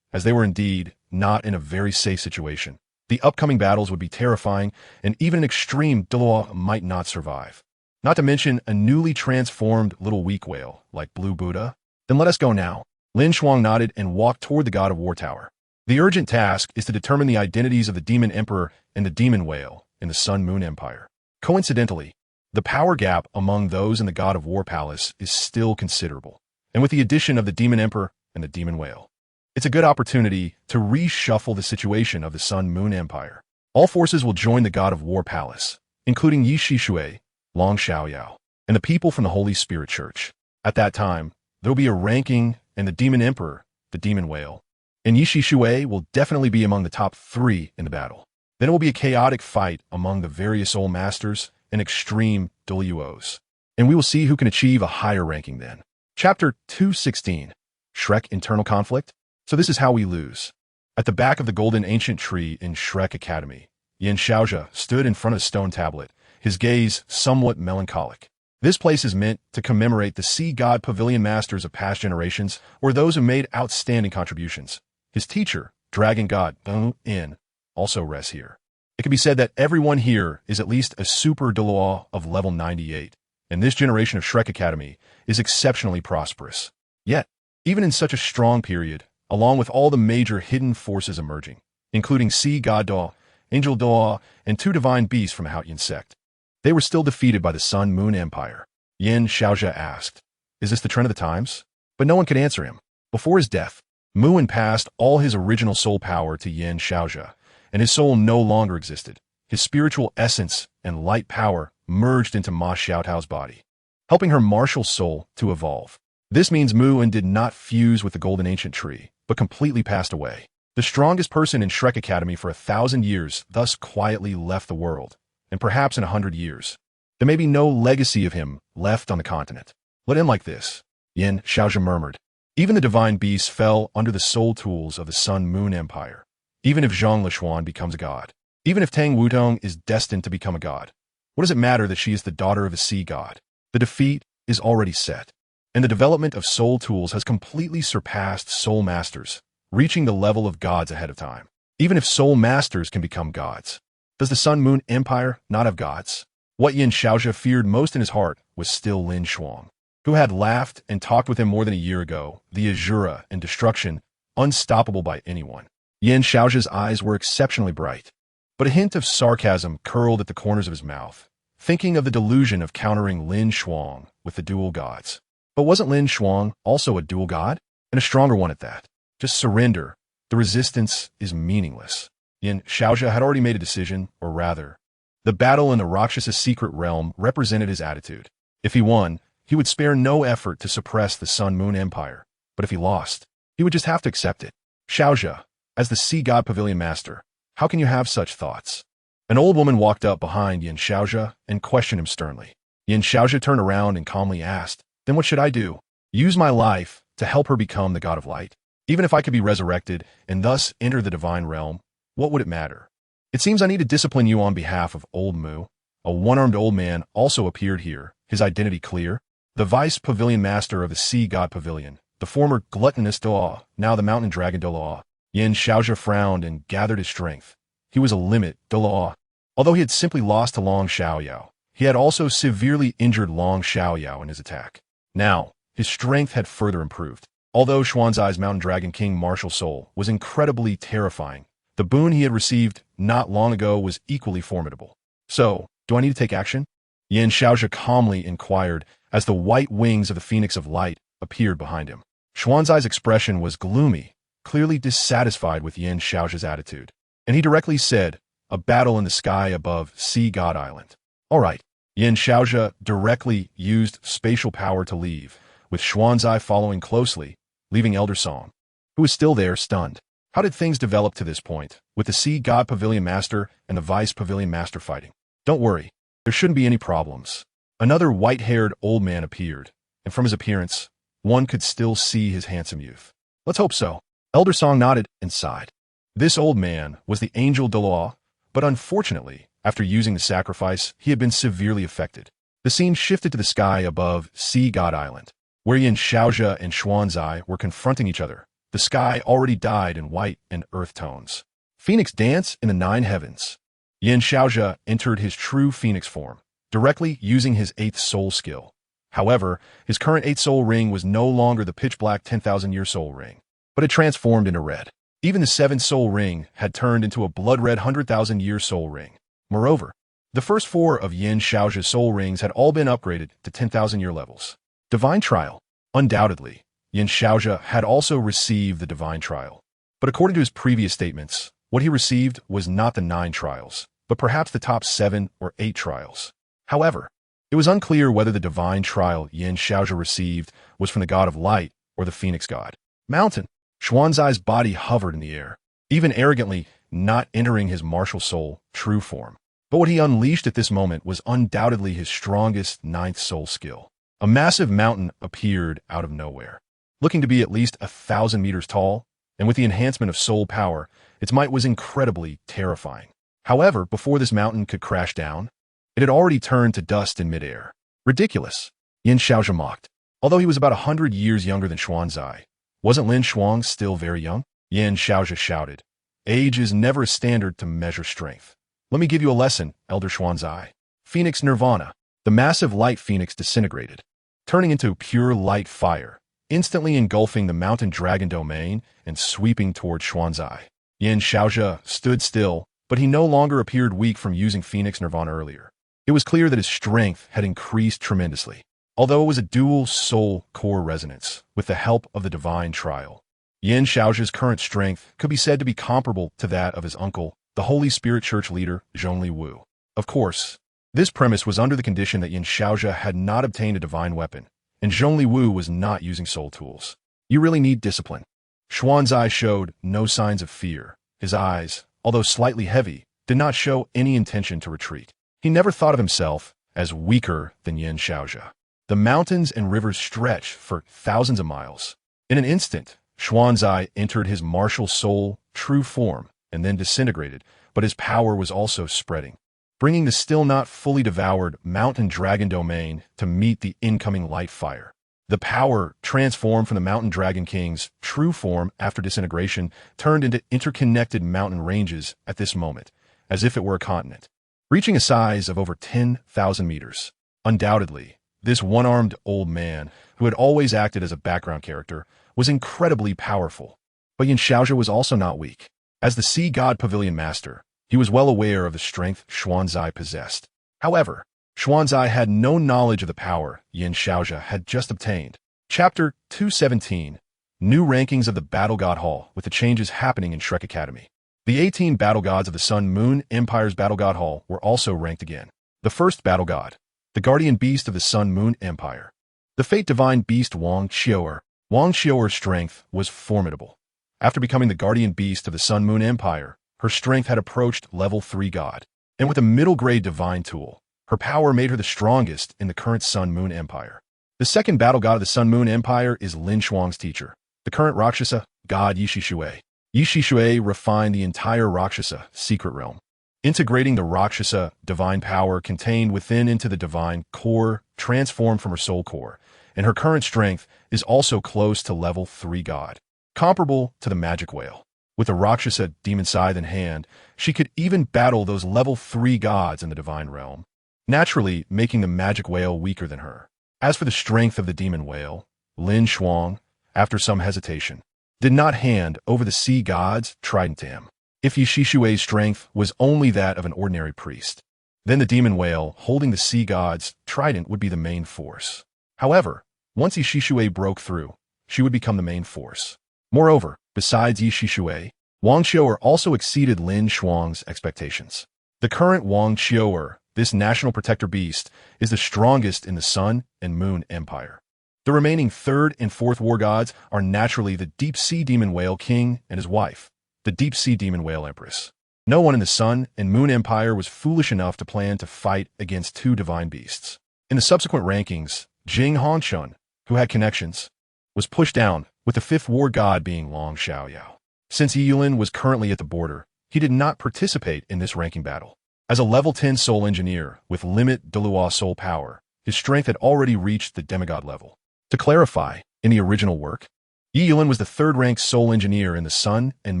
Speaker 1: as they were indeed not in a very safe situation. The upcoming battles would be terrifying, and even an extreme Douluo might not survive. Not to mention a newly transformed little weak whale like Blue Buddha. "Then let us go now." LinShuang nodded and walked toward the God of War Tower. The urgent task is to determine the identities of the demon emperor and the demon whale in the Sun Moon Empire. Coincidentally, the power gap among those in the God of War Palace is still considerable, and with the addition of the demon emperor and the demon whale, it's a good opportunity to reshuffle the situation of the Sun Moon Empire. All forces will join the God of War Palace, including Ye Xishui, Long Xiaoyao, and the people from the Holy Spirit Church. At that time, there will be a ranking, and the demon emperor, the demon whale, and Ye Xishui will definitely be among the top 3 in the battle. Then it will be a chaotic fight among the various soul masters and extreme Douluos, and we will see who can achieve a higher ranking then. Chapter 216, Shrek Internal Conflict. So this is how we lose. At the back of the golden ancient tree in Shrek Academy, Yin Xiaozha stood in front of a stone tablet, his gaze somewhat melancholic. This place is meant to commemorate the sea god pavilion masters of past generations or those who made outstanding contributions. His teacher, Dragon God Dalu, also rests here. It can be said that everyone here is at least a super Douluo of level 98, and this generation of Shrek Academy is exceptionally prosperous. Yet, even in such a strong period, along with all the major hidden forces emerging, including Sea God Douluo, Angel Douluo, and 2 divine beasts from Haotian sect, they were still defeated by the Sun Moon Empire. LinShuang asked, "Is this the trend of the times?" But no one could answer him. Before his death, Moon passed all his original soul power to LinShuang, and his soul no longer existed. His spiritual essence and light power merged into Ma Xiaotao's body, helping her martial soul to evolve. This means Moon did not fuse with the golden ancient tree, but completely passed away. The strongest person in Shrek Academy for 1,000 years thus quietly left the world, and perhaps in 100 years, there may be no legacy of him left on the continent. Let in like this, LinShuang murmured. Even the divine beasts fell under the soul tools of the Sun Moon Empire. Even if Zhang Lishuan becomes a god, even if Tang Wutong is destined to become a god, what does it matter that she is the daughter of a sea god? The defeat is already set, and the development of soul tools has completely surpassed soul masters, reaching the level of gods ahead of time. Even if soul masters can become gods, does the Sun Moon Empire not have gods? What LinShuang feared most in his heart was still LinShuang, who had laughed and talked with him more than a year ago, the Azura and destruction, unstoppable by anyone. LinShuang's eyes were exceptionally bright, but a hint of sarcasm curled at the corners of his mouth, thinking of the delusion of countering LinShuang with the dual gods. But wasn't LinShuang also a dual god? And a stronger one at that? Just surrender. The resistance is meaningless. LinShuang had already made a decision, or rather, the battle in the Rakshasa secret realm represented his attitude. If he won, he would spare no effort to suppress the Sun Moon Empire, but if he lost, he would just have to accept it. Xiaozhe, as the Sea God Pavilion Master, how can you have such thoughts? An old woman walked up behind LinShuang and questioned him sternly. LinShuang turned around and calmly asked, "Then what should I do? Use my life to help her become the God of Light? Even if I could be resurrected and thus enter the divine realm, what would it matter? It seems I need to discipline you on behalf of Old Mu." A one-armed old man also appeared here, his identity clear. The Vice Pavilion Master of the Sea God Pavilion, the former gluttonous Douluo, now the Mountain Dragon Douluo. LinShuang frowned and gathered his strength. He was a limit Douluo. Although he had simply lost to Long Xiaoyao, he had also severely injured Long Xiaoyao in his attack. Now, his strength had further improved. Although Xuanzai's Mountain Dragon King martial soul was incredibly terrifying, the boon he had received not long ago was equally formidable. So, do I need to take action? LinShuang calmly inquired as the white wings of the Phoenix of Light appeared behind him. Xuanzai's expression was gloomy, clearly dissatisfied with LinShuang's attitude, and he directly said, "A battle in the sky above Sea God Island." All right. LinShuang directly used spatial power to leave, with Xuanzai following closely, leaving Elder Song, who was still there, stunned. How did things develop to this point, with the Sea God Pavilion Master and the Vice Pavilion Master fighting? Don't worry, there shouldn't be any problems. Another white-haired old man appeared, and from his appearance, one could still see his handsome youth. Let's hope so. Elder Song nodded and sighed. This old man was the Angel Douluo, but unfortunately, after using the sacrifice, he had been severely affected. The scene shifted to the sky above Sea God Island, where LinShuang and Xuanzai were confronting each other. The sky already dyed in white and earth tones. Phoenix dance in the 9 heavens. LinShuang entered his true Phoenix form, directly using his 8th soul skill. However, his current 8th soul ring was no longer the pitch-black 10,000-year soul ring, but it transformed into red. Even the 7th soul ring had turned into a blood-red 100,000-year soul ring. Moreover, the first 4 of LinShuang's soul rings had all been upgraded to 10,000-year levels. Divine Trial. Undoubtedly, LinShuang had also received the Divine Trial. But according to his previous statements, what he received was not the 9 trials, but perhaps the top 7 or 8 trials. However, it was unclear whether the Divine Trial LinShuang received was from the God of Light or the Phoenix God. Mountain. Xuanzai's body hovered in the air, even arrogantly not entering his martial soul true form. But what he unleashed at this moment was undoubtedly his strongest 9th soul skill. A massive mountain appeared out of nowhere, looking to be at least 1,000 meters tall, and with the enhancement of soul power, its might was incredibly terrifying. However, before this mountain could crash down, it had already turned to dust in midair. Ridiculous. Yin Xiaozhe mocked. Although he was about 100 years younger than Xuanzai, wasn't LinShuang still very young? Yin Xiaozhe shouted. Age is never a standard to measure strength. Let me give you a lesson, Elder Xuanzai. Phoenix Nirvana. The massive light phoenix disintegrated, turning into pure light fire, instantly engulfing the mountain dragon domain and sweeping toward Xuanzai. Yin Xiaozhe stood still, but he no longer appeared weak from using Phoenix Nirvana earlier. It was clear that his strength had increased tremendously, although it was a dual soul core resonance with the help of the divine trial. Yin Xiaozhe's current strength could be said to be comparable to that of his uncle, the Holy Spirit Church leader, Zhongli Wu. Of course, this premise was under the condition that Yin Xiaozhe had not obtained a divine weapon, and Zhongli Wu was not using soul tools. You really need discipline. Xuanzai showed no signs of fear. His eyes, although slightly heavy, did not show any intention to retreat. He never thought of himself as weaker than Yin Xiaozhe. The mountains and rivers stretch for thousands of miles. In an instant, Xuanzai entered his martial soul, true form, and then disintegrated, but his power was also spreading, bringing the still not fully devoured mountain dragon domain to meet the incoming light fire. The power, transformed from the mountain dragon king's true form after disintegration, turned into interconnected mountain ranges at this moment, as if it were a continent, reaching a size of over 10,000 meters. Undoubtedly, this one-armed old man, who had always acted as a background character, was incredibly powerful. But Yin Xiaozhe was also not weak. As the Sea God Pavilion Master, he was well aware of the strength Xuanzai possessed. However, Xuanzai had no knowledge of the power Yin Xiaozhe had just obtained. Chapter 217. New Rankings of the Battle God Hall, with the changes happening in Shrek Academy. The 18 Battle Gods of the Sun Moon Empire's Battle God Hall were also ranked again. The first Battle God, the Guardian Beast of the Sun Moon Empire. The Fate Divine Beast Wang Xiu'er. Wang Xiu'er's strength was formidable. After becoming the Guardian Beast of the Sun Moon Empire, her strength had approached level 3 God, and with a middle-grade divine tool, her power made her the strongest in the current Sun Moon Empire. The second battle god of the Sun Moon Empire is LinShuang's teacher, the current Rakshasa god Ye Xishui. Ye Xishui refined the entire Rakshasa secret realm, integrating the Rakshasa divine power contained within into the divine core, transformed from her soul core, and her current strength is also close to level 3 God, comparable to the magic whale. With the Rakshasa demon scythe in hand, she could even battle those level 3 gods in the divine realm, naturally making the magic whale weaker than her. As for the strength of the demon whale, LinShuang, after some hesitation, did not hand over the sea god's trident to him. If Ye Xishui's strength was only that of an ordinary priest, then the demon whale holding the sea god's trident would be the main force. However, once Ye Xishui broke through, she would become the main force. Moreover, besides Ye Xishui, Wang Xiu'er also exceeded LinShuang's expectations. The current Wang Xiu'er, this national protector beast, is the strongest in the Sun and Moon Empire. The remaining 3rd and 4th war gods are naturally the Deep Sea Demon Whale King and his wife, the Deep Sea Demon Whale Empress. No one in the Sun and Moon Empire was foolish enough to plan to fight against 2 divine beasts. In the subsequent rankings, Jing Hongshun, who had connections, was pushed down, with the 5th war god being Long Xiaoyao. Since Yi Yulin was currently at the border, he did not participate in this ranking battle. As a level 10 soul engineer with limit Douluo soul power, his strength had already reached the demigod level. To clarify, in the original work, Yi Yulin was the 3rd-ranked soul engineer in the Sun and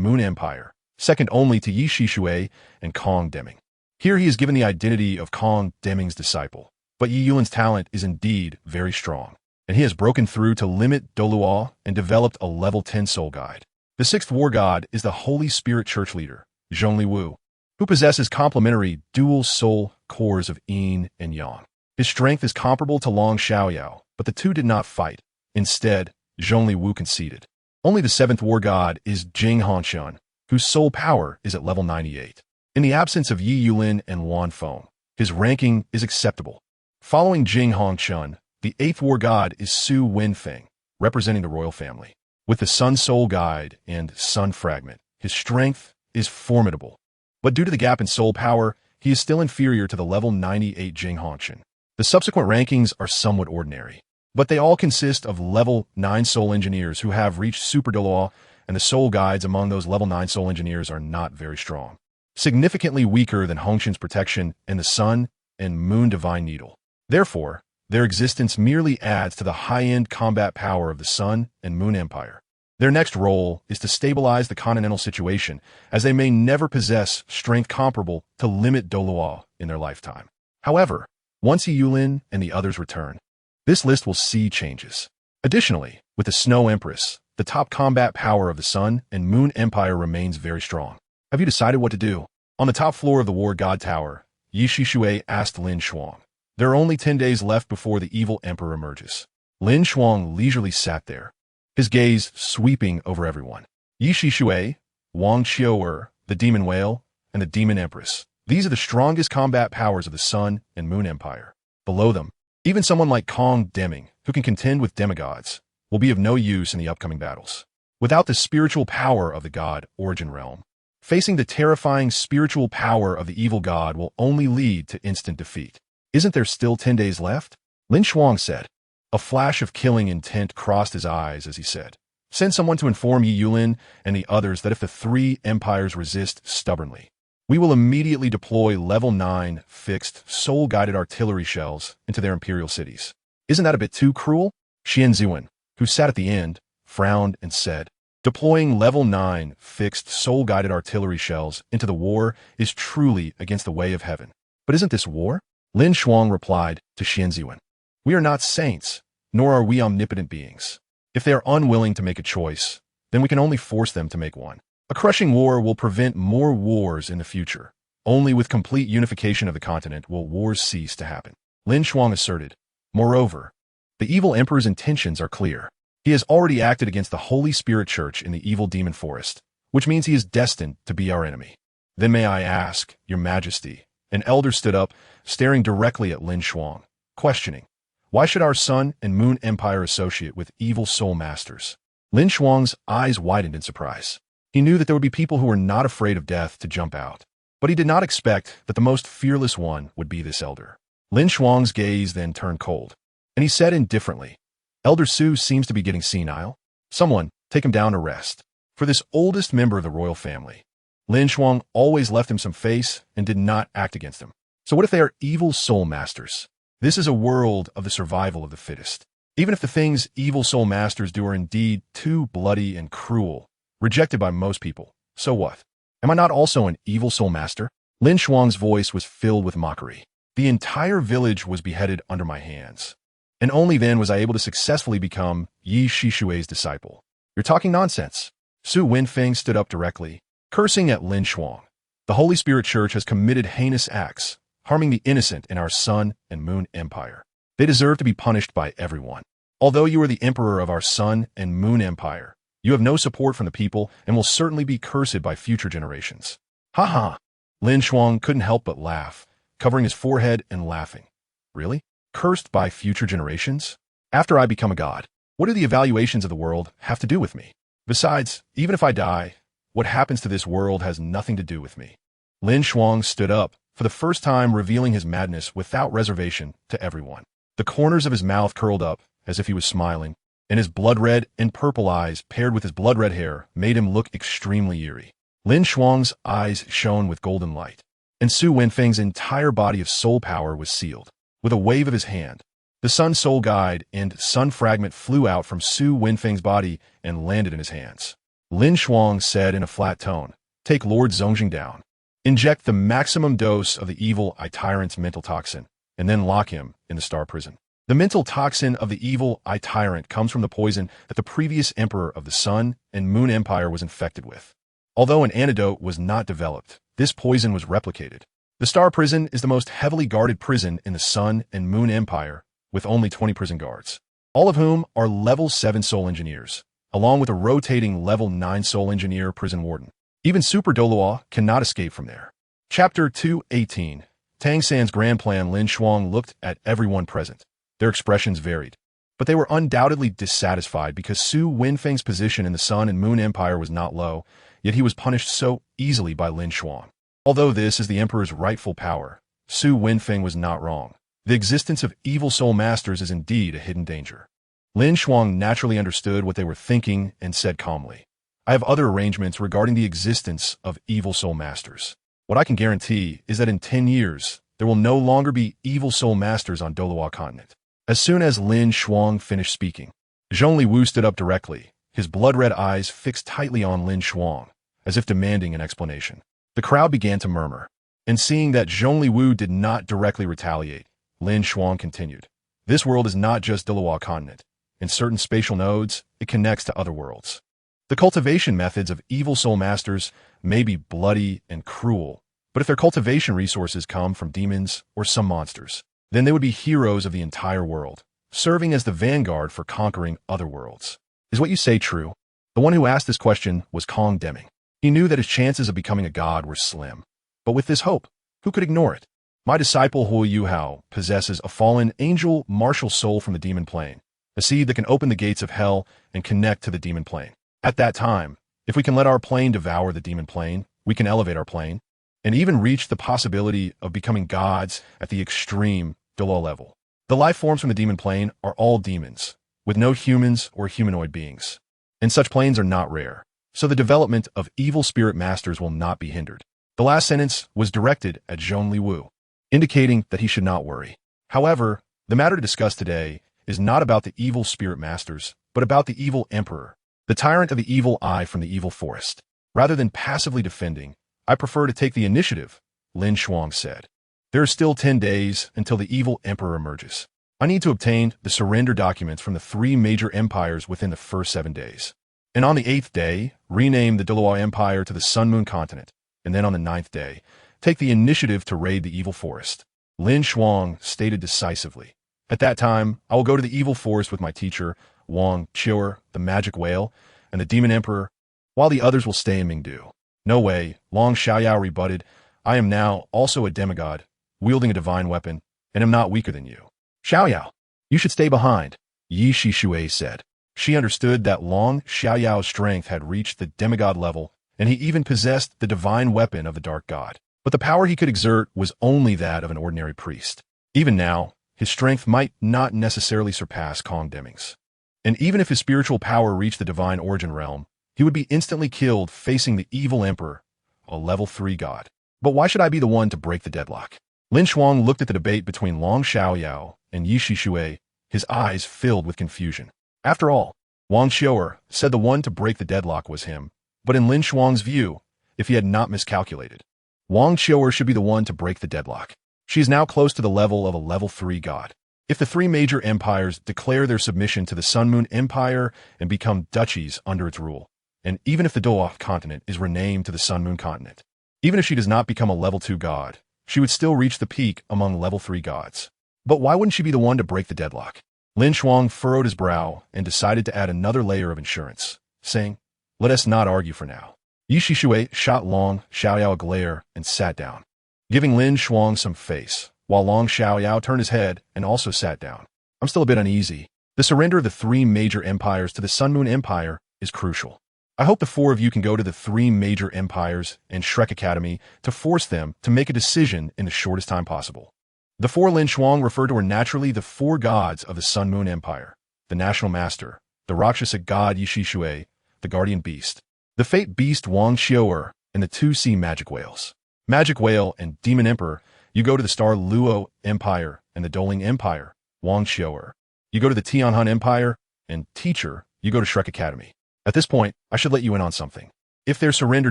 Speaker 1: Moon Empire, second only to Ye Xishui and Kong Deming. Here he is given the identity of Kong Deming's disciple, but Yi Yulin's talent is indeed very strong, and he has broken through to limit Douluo and developed a level 10 soul guide. The 6th war god is the Holy Spirit Church leader, Zhongli Wu, who possesses complementary dual soul cores of yin and yang. His strength is comparable to Long Xiaoyao, but the two did not fight. Instead, Zhongli Wu conceded. Only the 7th war god is Jing Hongshun, whose soul power is at level 98. In the absence of Yi Yulin and Wan Feng, his ranking is acceptable. Following Jing Hongshun, the 8th war god is Su Wenfeng, representing the royal family. With the Sun Soul Guide and Sun Fragment, his strength is formidable. But due to the gap in soul power, he is still inferior to the level 98 Jing Hongshun. The subsequent rankings are somewhat ordinary, but they all consist of level 9 soul engineers who have reached Super Douluo, and the soul guides among those level 9 soul engineers are not very strong. Significantly weaker than Hongshun's protection and the Sun and Moon Divine Needle. Therefore, Their existence merely adds to the high-end combat power of the Sun and Moon Empire. Their next role is to stabilize the continental situation, as they may never possess strength comparable to limit Douluo in their lifetime. However, once Yulin and the others return, this list will see changes. Additionally, with the Snow Empress, the top combat power of the Sun and Moon Empire remains very strong. Have you decided what to do? On the top floor of the War God Tower, Ye Xishui asked LinShuang. There are only 10 days left before the evil emperor emerges. LinShuang leisurely sat there, his gaze sweeping over everyone. Ye Xishui, Wang Qiu'er, the Demon Whale, and the Demon Empress. These are the strongest combat powers of the Sun and Moon Empire. Below them, even someone like Kong Deming, who can contend with demigods, will be of no use in the upcoming battles. Without the spiritual power of the god Origin Realm, facing the terrifying spiritual power of the evil god will only lead to instant defeat. Isn't there still 10 days left? LinShuang said. A flash of killing intent crossed his eyes as he said, "Send someone to inform Ye Yulin and the others that if the three empires resist stubbornly, we will immediately deploy level 9 fixed soul-guided artillery shells into their imperial cities." Isn't that a bit too cruel? Xianziwen, who sat at the end, frowned and said, "Deploying level 9 fixed soul-guided artillery shells into the war is truly against the way of heaven. But isn't this war?" LinShuang replied to Xianziwen, "We are not saints, nor are we omnipotent beings. If they are unwilling to make a choice, then we can only force them to make one. A crushing war will prevent more wars in the future. Only with complete unification of the continent will wars cease to happen," LinShuang asserted. Moreover, the evil emperor's intentions are clear. He has already acted against the Holy Spirit Church in the evil demon forest, which means he is destined to be our enemy. "Then may I ask, Your Majesty," an elder stood up, staring directly at LinShuang, questioning, "Why should our Sun and Moon Empire associate with evil soul masters?" LinShuang's eyes widened in surprise. He knew that there would be people who were not afraid of death to jump out, but he did not expect that the most fearless one would be this elder. LinShuang's gaze then turned cold, and he said indifferently, "Elder Su seems to be getting senile. Someone take him down to rest." For this oldest member of the royal family, LinShuang always left him some face and did not act against him. So what if they are evil soul masters? This is a world of the survival of the fittest. Even if the things evil soul masters do are indeed too bloody and cruel, rejected by most people, so what? Am I not also an evil soul master? LinShuang's voice was filled with mockery. The entire village was beheaded under my hands, and only then was I able to successfully become Ye Xishui's disciple. You're talking nonsense. Su Wenfeng stood up directly, cursing at LinShuang. The Holy Spirit Church has committed heinous acts, harming the innocent in our Sun and Moon Empire. They deserve to be punished by everyone. Although you are the emperor of our Sun and Moon Empire, you have no support from the people and will certainly be cursed by future generations. Ha ha! LinShuang couldn't help but laugh, covering his forehead and laughing. Really? Cursed by future generations? After I become a god, what do the evaluations of the world have to do with me? Besides, even if I die, what happens to this world has nothing to do with me. LinShuang stood up, for the first time revealing his madness without reservation to everyone. The corners of his mouth curled up, as if he was smiling, and his blood-red and purple eyes paired with his blood-red hair made him look extremely eerie. LinShuang's eyes shone with golden light, and Su Wenfeng's entire body of soul power was sealed. With a wave of his hand, the Sun Soul Guide and Sun Fragment flew out from Su Wenfeng's body and landed in his hands. LinShuang said in a flat tone, "Take Lord Zongjing down. Inject the maximum dose of the evil I-Tyrant's mental toxin, and then lock him in the star prison." The mental toxin of the evil I-Tyrant comes from the poison that the previous emperor of the Sun and Moon Empire was infected with. Although an antidote was not developed, this poison was replicated. The Star Prison is the most heavily guarded prison in the Sun and Moon Empire, with only 20 prison guards, all of whom are level 7 soul engineers, along with a rotating level 9 soul engineer prison warden. Even Super Douluo cannot escape from there. Chapter 218. Tang San's grand plan. LinShuang looked at everyone present. Their expressions varied, but they were undoubtedly dissatisfied because Su Wenfeng's position in the Sun and Moon Empire was not low, yet he was punished so easily by LinShuang. Although this is the emperor's rightful power, Su Wenfeng was not wrong. The existence of evil soul masters is indeed a hidden danger. LinShuang naturally understood what they were thinking and said calmly, "I have other arrangements regarding the existence of evil soul masters. What I can guarantee is that in 10 years, there will no longer be evil soul masters on Douluo Continent. As soon as LinShuang finished speaking, Zhongliwu stood up directly, his blood-red eyes fixed tightly on LinShuang, as if demanding an explanation. The crowd began to murmur, and seeing that Zhongliwu did not directly retaliate, LinShuang continued. This world is not just Douluo Continent. In certain spatial nodes, it connects to other worlds. The cultivation methods of evil soul masters may be bloody and cruel, but if their cultivation resources come from demons or some monsters, then they would be heroes of the entire world, serving as the vanguard for conquering other worlds. Is what you say true? The one who asked this question was Kong Deming. He knew that his chances of becoming a god were slim. But with this hope, who could ignore it? My disciple DaiYueheng possesses a fallen angel martial soul from the demon plane, a seed that can open the gates of hell and connect to the demon plane. At that time, if we can let our plane devour the demon plane, we can elevate our plane, and even reach the possibility of becoming gods at the extreme Douluo level. The life forms from the demon plane are all demons, with no humans or humanoid beings. And such planes are not rare, so the development of evil spirit masters will not be hindered. The last sentence was directed at Zhongliwu, indicating that he should not worry. However, the matter to discuss today is not about the evil spirit masters, but about the evil emperor, the tyrant of the evil eye from the evil forest. Rather than passively defending, I prefer to take the initiative, LinShuang said. There are still 10 days until the evil emperor emerges. I need to obtain the surrender documents from the 3 major empires within the first 7 days. And on the 8th day, rename the Douluo Empire to the Moon Continent. And then on the 9th day, take the initiative to raid the evil forest. LinShuang stated decisively. At that time, I will go to the evil forest with my teacher, Wang Dong, the magic whale, and the demon emperor, while the others will stay in Mingdu. No way, Long Xiaoyao rebutted. I am now also a demigod, wielding a divine weapon, and am not weaker than you. Xiaoyao, you should stay behind, Ye Xishui said. She understood that Long Xiaoyao's strength had reached the demigod level, and he even possessed the divine weapon of the dark god. But the power he could exert was only that of an ordinary priest. Even now, his strength might not necessarily surpass Kong Deming's. And even if his spiritual power reached the divine origin realm, he would be instantly killed facing the evil emperor, a level 3 god. But why should I be the one to break the deadlock? LinShuang looked at the debate between Long Xiaoyao and Ye Xishui, his eyes filled with confusion. After all, Wang Dong said the one to break the deadlock was him, but in LinShuang's view, if he had not miscalculated, Wang Dong should be the one to break the deadlock. She is now close to the level of a level 3 god. If the 3 major empires declare their submission to the Sun Moon Empire and become duchies under its rule, and even if the Douluo Continent is renamed to the Sun Moon Continent, even if she does not become a level 2 god, she would still reach the peak among level 3 gods. But why wouldn't she be the one to break the deadlock? LinShuang furrowed his brow and decided to add another layer of insurance, saying, let us not argue for now. Ye Xishui shot Long Xiaoyao a glare and sat down, giving LinShuang some face, while Long Xiaoyao turned his head and also sat down. I'm still a bit uneasy. The surrender of the 3 major empires to the Sun Moon Empire is crucial. I hope the 4 of you can go to the 3 major empires and Shrek Academy to force them to make a decision in the shortest time possible. The 4 LinShuang referred to were naturally the 4 gods of the Sun Moon Empire, the National Master, the Rakshasa God Ye Xishui, the Guardian Beast, the Fate Beast Wang Dong, and the 2 Sea Magic Whales. Magic Whale and Demon Emperor, you go to the Star Luo Empire and the Doling Empire, Wang Dong. You go to the Tianhan Empire, and Teacher, you go to Shrek Academy. At this point, I should let you in on something. If their surrender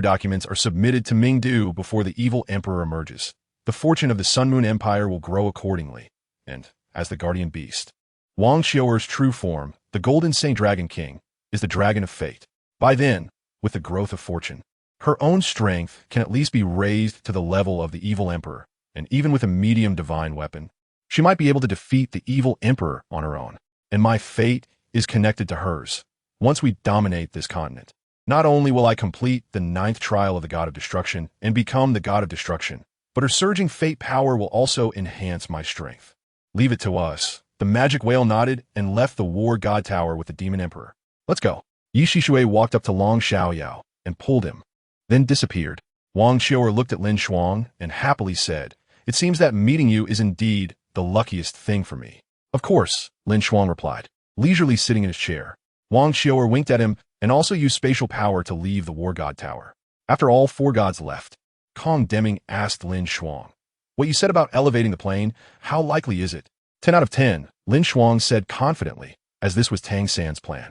Speaker 1: documents are submitted to Mingdu before the evil emperor emerges, the fortune of the Sun Moon Empire will grow accordingly, and, as the Guardian Beast, Wang Dong's true form, the Golden Saint Dragon King, is the Dragon of Fate. By then, with the growth of fortune, her own strength can at least be raised to the level of the evil emperor, and even with a medium divine weapon, she might be able to defeat the evil emperor on her own. And my fate is connected to hers. Once we dominate this continent, not only will I complete the 9th trial of the God of Destruction and become the God of Destruction, but her surging fate power will also enhance my strength. Leave it to us. The magic whale nodded and left the war god tower with the demon emperor. Let's go. Ye Xishui walked up to Long Xiaoyao and pulled him, then disappeared. Wang Dong looked at LinShuang and happily said, it seems that meeting you is indeed the luckiest thing for me. Of course, LinShuang replied, leisurely sitting in his chair. Wang Dong winked at him and also used spatial power to leave the war god tower. After all 4 gods left, Kong Deming asked LinShuang, what you said about elevating the plane, how likely is it? 10 out of 10, LinShuang said confidently, as this was Tang San's plan.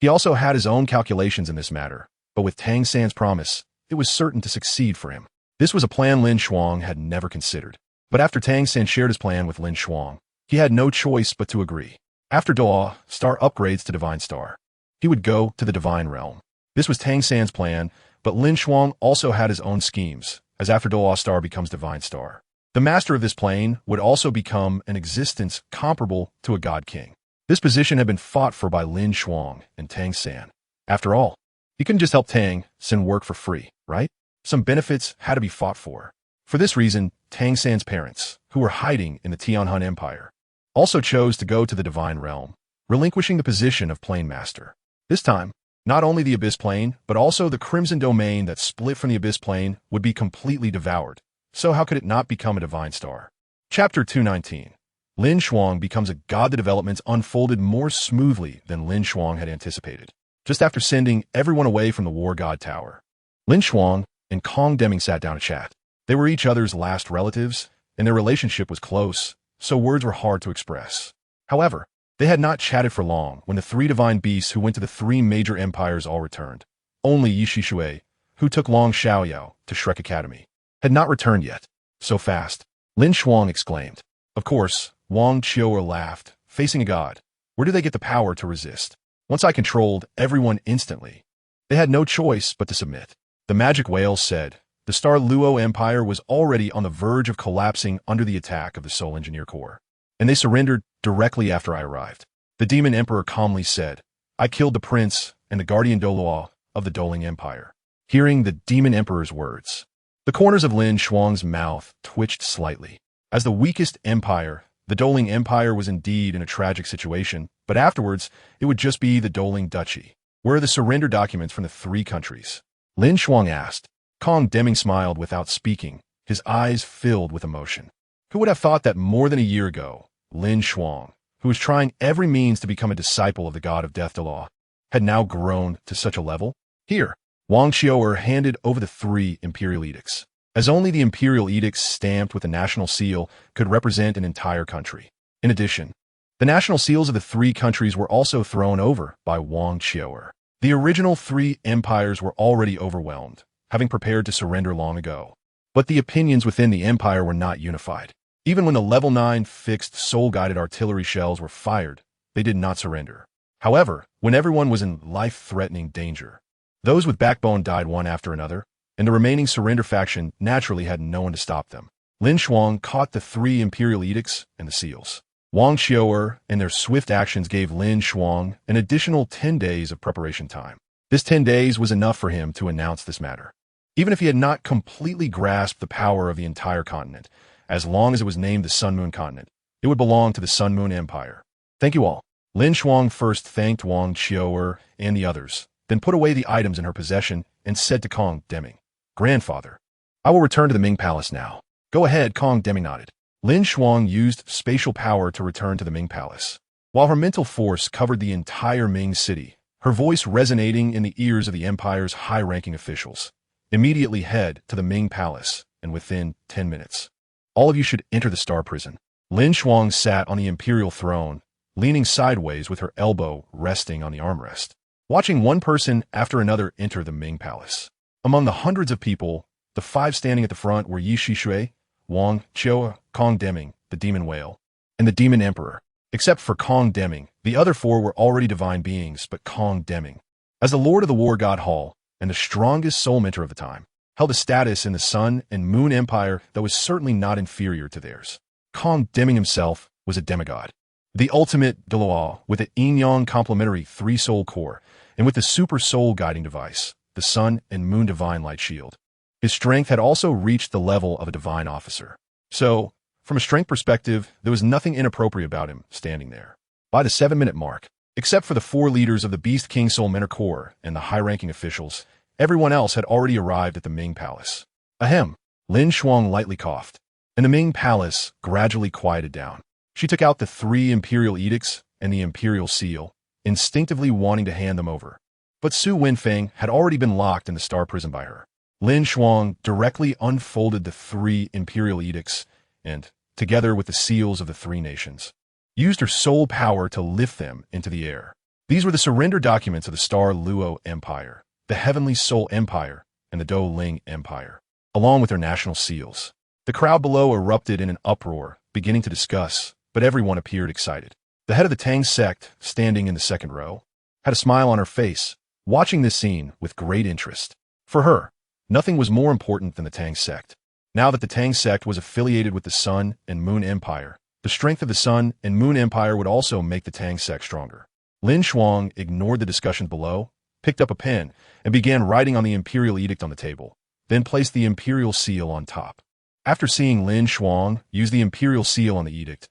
Speaker 1: He also had his own calculations in this matter, but with Tang San's promise, it was certain to succeed for him. This was a plan LinShuang had never considered. But after Tang San shared his plan with LinShuang, he had no choice but to agree. After Douluo Star upgrades to Divine Star, he would go to the Divine Realm. This was Tang San's plan, but LinShuang also had his own schemes, as after Douluo Star becomes Divine Star, the master of this plane would also become an existence comparable to a God King. This position had been fought for by LinShuang and Tang San. After all, he couldn't just help Tang San work for free, right? Some benefits had to be fought for. For this reason, Tang San's parents, who were hiding in the Tianhun Empire, also chose to go to the Divine Realm, relinquishing the position of Plane Master. This time, not only the Abyss Plane, but also the Crimson Domain that split from the Abyss Plane would be completely devoured. So how could it not become a Divine Star? Chapter 219. LinShuang becomes a god. The developments unfolded more smoothly than LinShuang had anticipated. Just after sending everyone away from the War God Tower, LinShuang and Kong Deming sat down to chat. They were each other's last relatives, and their relationship was close, so words were hard to express. However, they had not chatted for long when the three divine beasts who went to the three major empires all returned. Only Ye Xishui, who took Long Xiaoyao to Shrek Academy, had not returned yet. So fast, LinShuang exclaimed. Of course, Wang Qiuer laughed, facing a god. Where do they get the power to resist? Once I controlled everyone instantly. They had no choice but to submit. The magic whale said, the Star Luo Empire was already on the verge of collapsing under the attack of the Soul Engineer Corps, and they surrendered directly after I arrived. The Demon Emperor calmly said, I killed the prince and the guardian Douluo of the Doling Empire. Hearing the Demon Emperor's words, the corners of LinShuang's mouth twitched slightly. As the weakest empire, the Doling Empire was indeed in a tragic situation, but afterwards, it would just be the Doling Duchy. Where are the surrender documents from the three countries? LinShuang asked. Kong Deming smiled without speaking, his eyes filled with emotion. Who would have thought that more than a year ago, LinShuang, who was trying every means to become a disciple of the god of death Douluo, had now grown to such a level? Here, Wang Qiuer handed over the three imperial edicts, as only the imperial edicts stamped with the national seal could represent an entire country. In addition, the national seals of the three countries were also thrown over by Wang Qiuer. The original three empires were already overwhelmed, having prepared to surrender long ago. But the opinions within the empire were not unified. Even when the level 9 fixed soul-guided artillery shells were fired, they did not surrender. However, when everyone was in life-threatening danger, those with backbone died one after another, and the remaining surrender faction naturally had no one to stop them. LinShuang caught the three imperial edicts and the seals. Wang Qiuer and their swift actions gave LinShuang an additional 10 days of preparation time. This 10 days was enough for him to announce this matter. Even if he had not completely grasped the power of the entire continent, as long as it was named the Sun-Moon Continent, it would belong to the Sun-Moon Empire. Thank you all. LinShuang first thanked Wang Qiuer and the others, then put away the items in her possession and said to Kong Deming, Grandfather, I will return to the Ming Palace now. Go ahead, Kong Deming nodded. LinShuang used spatial power to return to the Ming Palace. While her mental force covered the entire Ming city, her voice resonating in the ears of the empire's high-ranking officials. Immediately head to the Ming Palace, and within 10 minutes, all of you should enter the Star Prison. LinShuang sat on the imperial throne, leaning sideways with her elbow resting on the armrest, watching one person after another enter the Ming Palace. Among the hundreds of people, the five standing at the front were Ye Xishui, Wang Qiuer, Kong Deming, the Demon Whale, and the Demon Emperor. Except for Kong Deming, the other four were already divine beings, but Kong Deming, as the Lord of the War God Hall and the strongest soul mentor of the time, held a status in the Sun and Moon Empire that was certainly not inferior to theirs. Kong Deming himself was a demigod, the ultimate Douluo with an yin-yang complementary three-soul core, and with the super soul guiding device, the Sun and Moon Divine Light Shield. His strength had also reached the level of a divine officer. So, from a strength perspective, there was nothing inappropriate about him standing there. By the 7-minute mark, except for the four leaders of the Beast King Soul Mentor Corps and the high-ranking officials, everyone else had already arrived at the Ming Palace. Ahem, LinShuang lightly coughed, and the Ming Palace gradually quieted down. She took out the three imperial edicts and the imperial seal, instinctively wanting to hand them over. But Su Wenfeng had already been locked in the Star Prison by her. LinShuang directly unfolded the three imperial edicts and, together with the seals of the three nations, used her soul power to lift them into the air. These were the surrender documents of the Star Luo Empire, the Heavenly Soul Empire, and the Douluo Empire, along with their national seals. The crowd below erupted in an uproar, beginning to discuss, but everyone appeared excited. The head of the Tang sect, standing in the second row, had a smile on her face, watching this scene with great interest. For her, nothing was more important than the Tang sect. Now that the Tang sect was affiliated with the Sun and Moon Empire, the strength of the Sun and Moon Empire would also make the Tang sect stronger. LinShuang ignored the discussion below, picked up a pen, and began writing on the imperial edict on the table, then placed the imperial seal on top. After seeing LinShuang use the imperial seal on the edict,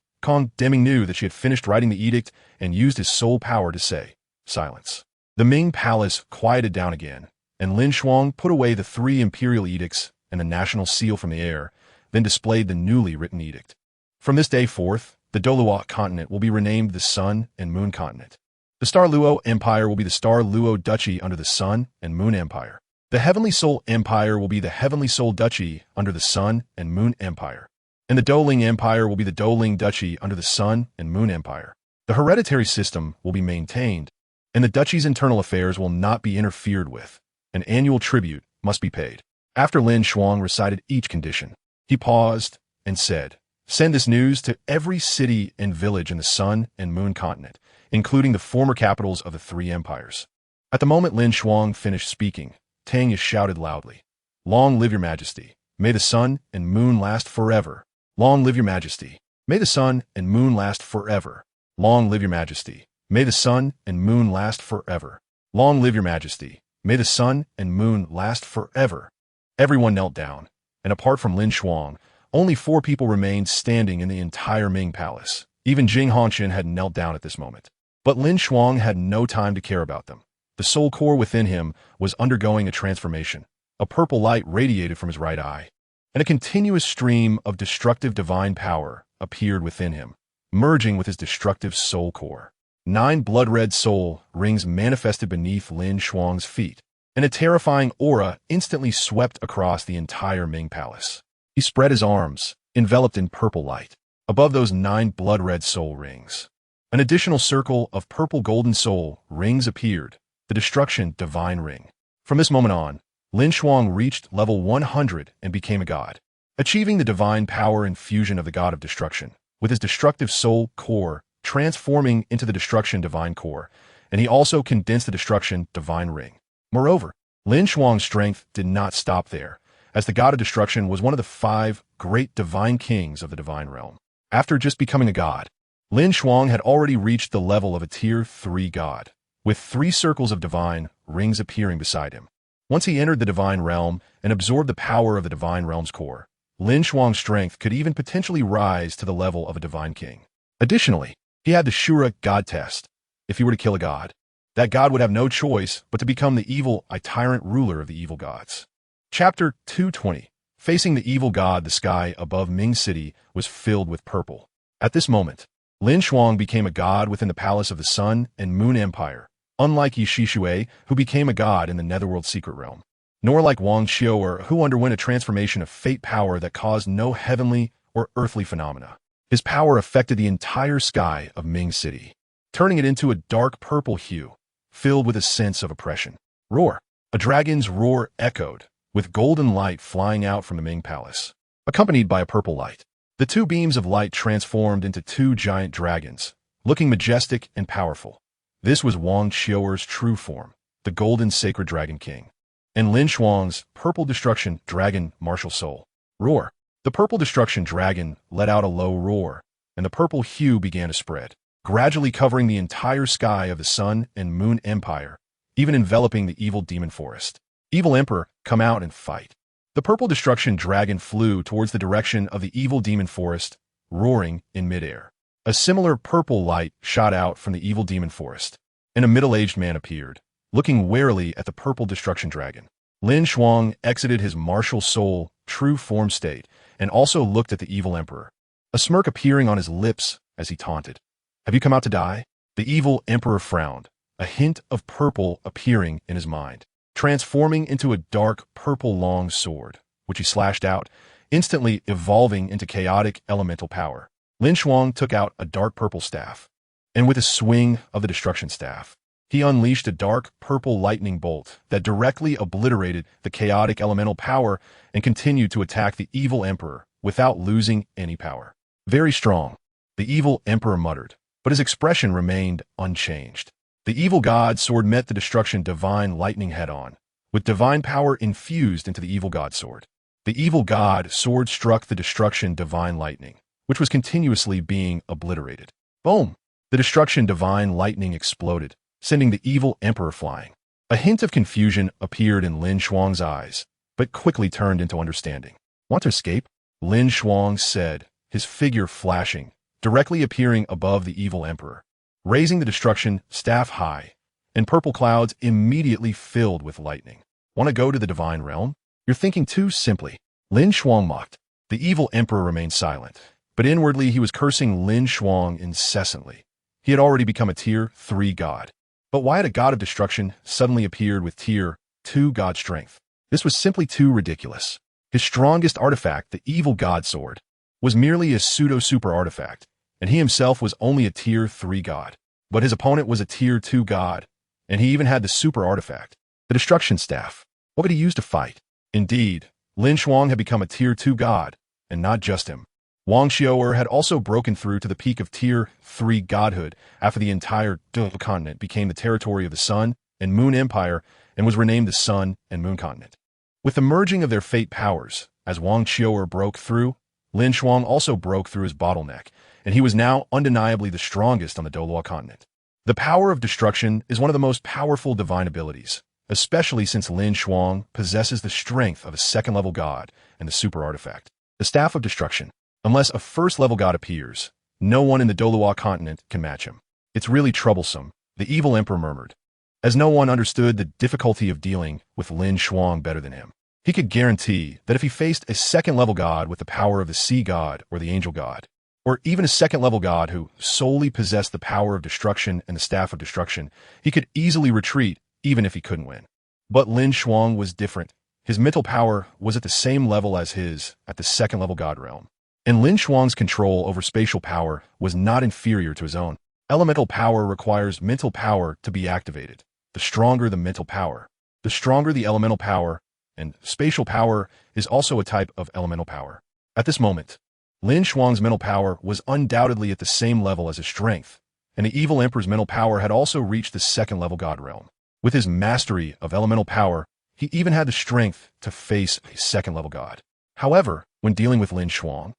Speaker 1: Deming knew that she had finished writing the edict and used his soul power to say, "Silence." The Ming palace quieted down again, and LinShuang put away the 3 imperial edicts and the national seal from the air, then displayed the newly written edict. From this day forth, the Douluo Continent will be renamed the Sun and Moon Continent. The Star Luo Empire will be the Star Luo Duchy under the Sun and Moon Empire. The Heavenly Soul Empire will be the Heavenly Soul Duchy under the Sun and Moon Empire. And the Douluo Empire will be the Douluo Duchy under the Sun and Moon Empire. The hereditary system will be maintained, and the duchy's internal affairs will not be interfered with. An annual tribute must be paid. After LinShuang recited each condition, he paused and said, "Send this news to every city and village in the Sun and Moon Continent, including the former capitals of the 3 empires." At the moment LinShuang finished speaking, Tang shouted loudly, "Long live your majesty. May the Sun and Moon last forever. Long live your majesty. May the Sun and Moon last forever. Long live your majesty. May the Sun and Moon last forever. Long live your majesty. May the Sun and Moon last forever." Everyone knelt down, and apart from LinShuang, only 4 people remained standing in the entire Ming palace. Even Jing Hongqian had knelt down at this moment. But LinShuang had no time to care about them. The soul core within him was undergoing a transformation. A purple light radiated from his right eye, and a continuous stream of destructive divine power appeared within him, merging with his destructive soul core. 9 blood-red soul rings manifested beneath LinShuang's feet, and a terrifying aura instantly swept across the entire Ming palace. He spread his arms, enveloped in purple light. Above those 9 blood-red soul rings, an additional circle of purple golden soul rings appeared, the destruction divine ring. From this moment on, LinShuang reached level 100 and became a god, achieving the divine power infusion of the god of destruction, with his destructive soul core transforming into the destruction divine core, and he also condensed the destruction divine ring. Moreover, LinShuang's strength did not stop there, as the god of destruction was one of the 5 great divine kings of the divine realm. After just becoming a god, LinShuang had already reached the level of a tier 3 god, with 3 circles of divine rings appearing beside him. Once he entered the divine realm and absorbed the power of the divine realm's core, LinShuang's strength could even potentially rise to the level of a divine king. Additionally, he had the Shura god test. If he were to kill a god, that god would have no choice but to become the evil tyrant ruler of the evil gods. Chapter 220. Facing the evil god, the sky above Ming City was filled with purple. At this moment, LinShuang became a god within the palace of the Sun and Moon Empire, unlike Ye Xishui, who became a god in the Netherworld secret realm, nor like Wang Dong, who underwent a transformation of fate power that caused no heavenly or earthly phenomena. His power affected the entire sky of Ming City, turning it into a dark purple hue, filled with a sense of oppression. Roar! A dragon's roar echoed, with golden light flying out from the Ming Palace, accompanied by a purple light. The 2 beams of light transformed into 2 giant dragons, looking majestic and powerful. This was Wang Dong's true form, the golden sacred dragon king, and LinShuang's purple destruction dragon martial soul. Roar! The purple destruction dragon let out a low roar, and the purple hue began to spread, gradually covering the entire sky of the Sun and Moon Empire, even enveloping the evil demon forest. Evil Emperor, come out and fight. The purple destruction dragon flew towards the direction of the evil demon forest, roaring in midair. A similar purple light shot out from the evil demon forest, and a middle-aged man appeared, looking warily at the purple destruction dragon. LinShuang exited his martial soul, true form state, and also looked at the evil emperor, a smirk appearing on his lips as he taunted. "Have you come out to die?" The evil emperor frowned, a hint of purple appearing in his mind, transforming into a dark purple long sword, which he slashed out, instantly evolving into chaotic elemental power. LinShuang took out a dark purple staff, and with a swing of the destruction staff, he unleashed a dark purple lightning bolt that directly obliterated the chaotic elemental power and continued to attack the evil emperor without losing any power. Very strong, the evil emperor muttered, but his expression remained unchanged. The evil god sword met the destruction divine lightning head-on, with divine power infused into the evil god sword. The evil god sword struck the destruction divine lightning, which was continuously being obliterated. Boom! The destruction divine lightning exploded, sending the evil emperor flying. A hint of confusion appeared in LinShuang's eyes, but quickly turned into understanding. Want to escape? LinShuang said, his figure flashing, directly appearing above the evil emperor, raising the destruction staff high, and purple clouds immediately filled with lightning. Want to go to the divine realm? You're thinking too simply. LinShuang mocked. The evil emperor remained silent, but inwardly he was cursing LinShuang incessantly. He had already become a Tier 3 god. But why had a god of destruction suddenly appeared with Tier 2 god strength? This was simply too ridiculous. His strongest artifact, the evil god sword, was merely a pseudo-super artifact, and he himself was only a Tier 3 god. But his opponent was a Tier 2 god, and he even had the super artifact, the destruction staff. What could he use to fight? Indeed, LinShuang had become a Tier 2 god, and not just him. Wang Xiao'er had also broken through to the peak of Tier 3 godhood after the entire Douluo Continent became the territory of the Sun and Moon Empire and was renamed the Sun and Moon Continent. With the merging of their fate powers, as Wang Xiao'er broke through, LinShuang also broke through his bottleneck, and he was now undeniably the strongest on the Douluo Continent. The power of destruction is one of the most powerful divine abilities, especially since LinShuang possesses the strength of a second-level god and the super artifact, the Staff of Destruction. Unless a first-level god appears, no one in the Douluo Continent can match him. It's really troublesome, the evil emperor murmured, as no one understood the difficulty of dealing with LinShuang better than him. He could guarantee that if he faced a second-level god with the power of the sea god or the angel god, or even a second-level god who solely possessed the power of destruction and the Staff of Destruction, he could easily retreat even if he couldn't win. But LinShuang was different. His mental power was at the same level as his at the second-level god realm. And LinShuang's control over spatial power was not inferior to his own. Elemental power requires mental power to be activated. The stronger the mental power, the stronger the elemental power, and spatial power is also a type of elemental power. At this moment, LinShuang's mental power was undoubtedly at the same level as his strength, and the evil emperor's mental power had also reached the second-level god realm. With his mastery of elemental power, he even had the strength to face a second-level god. However, when dealing with LinShuang,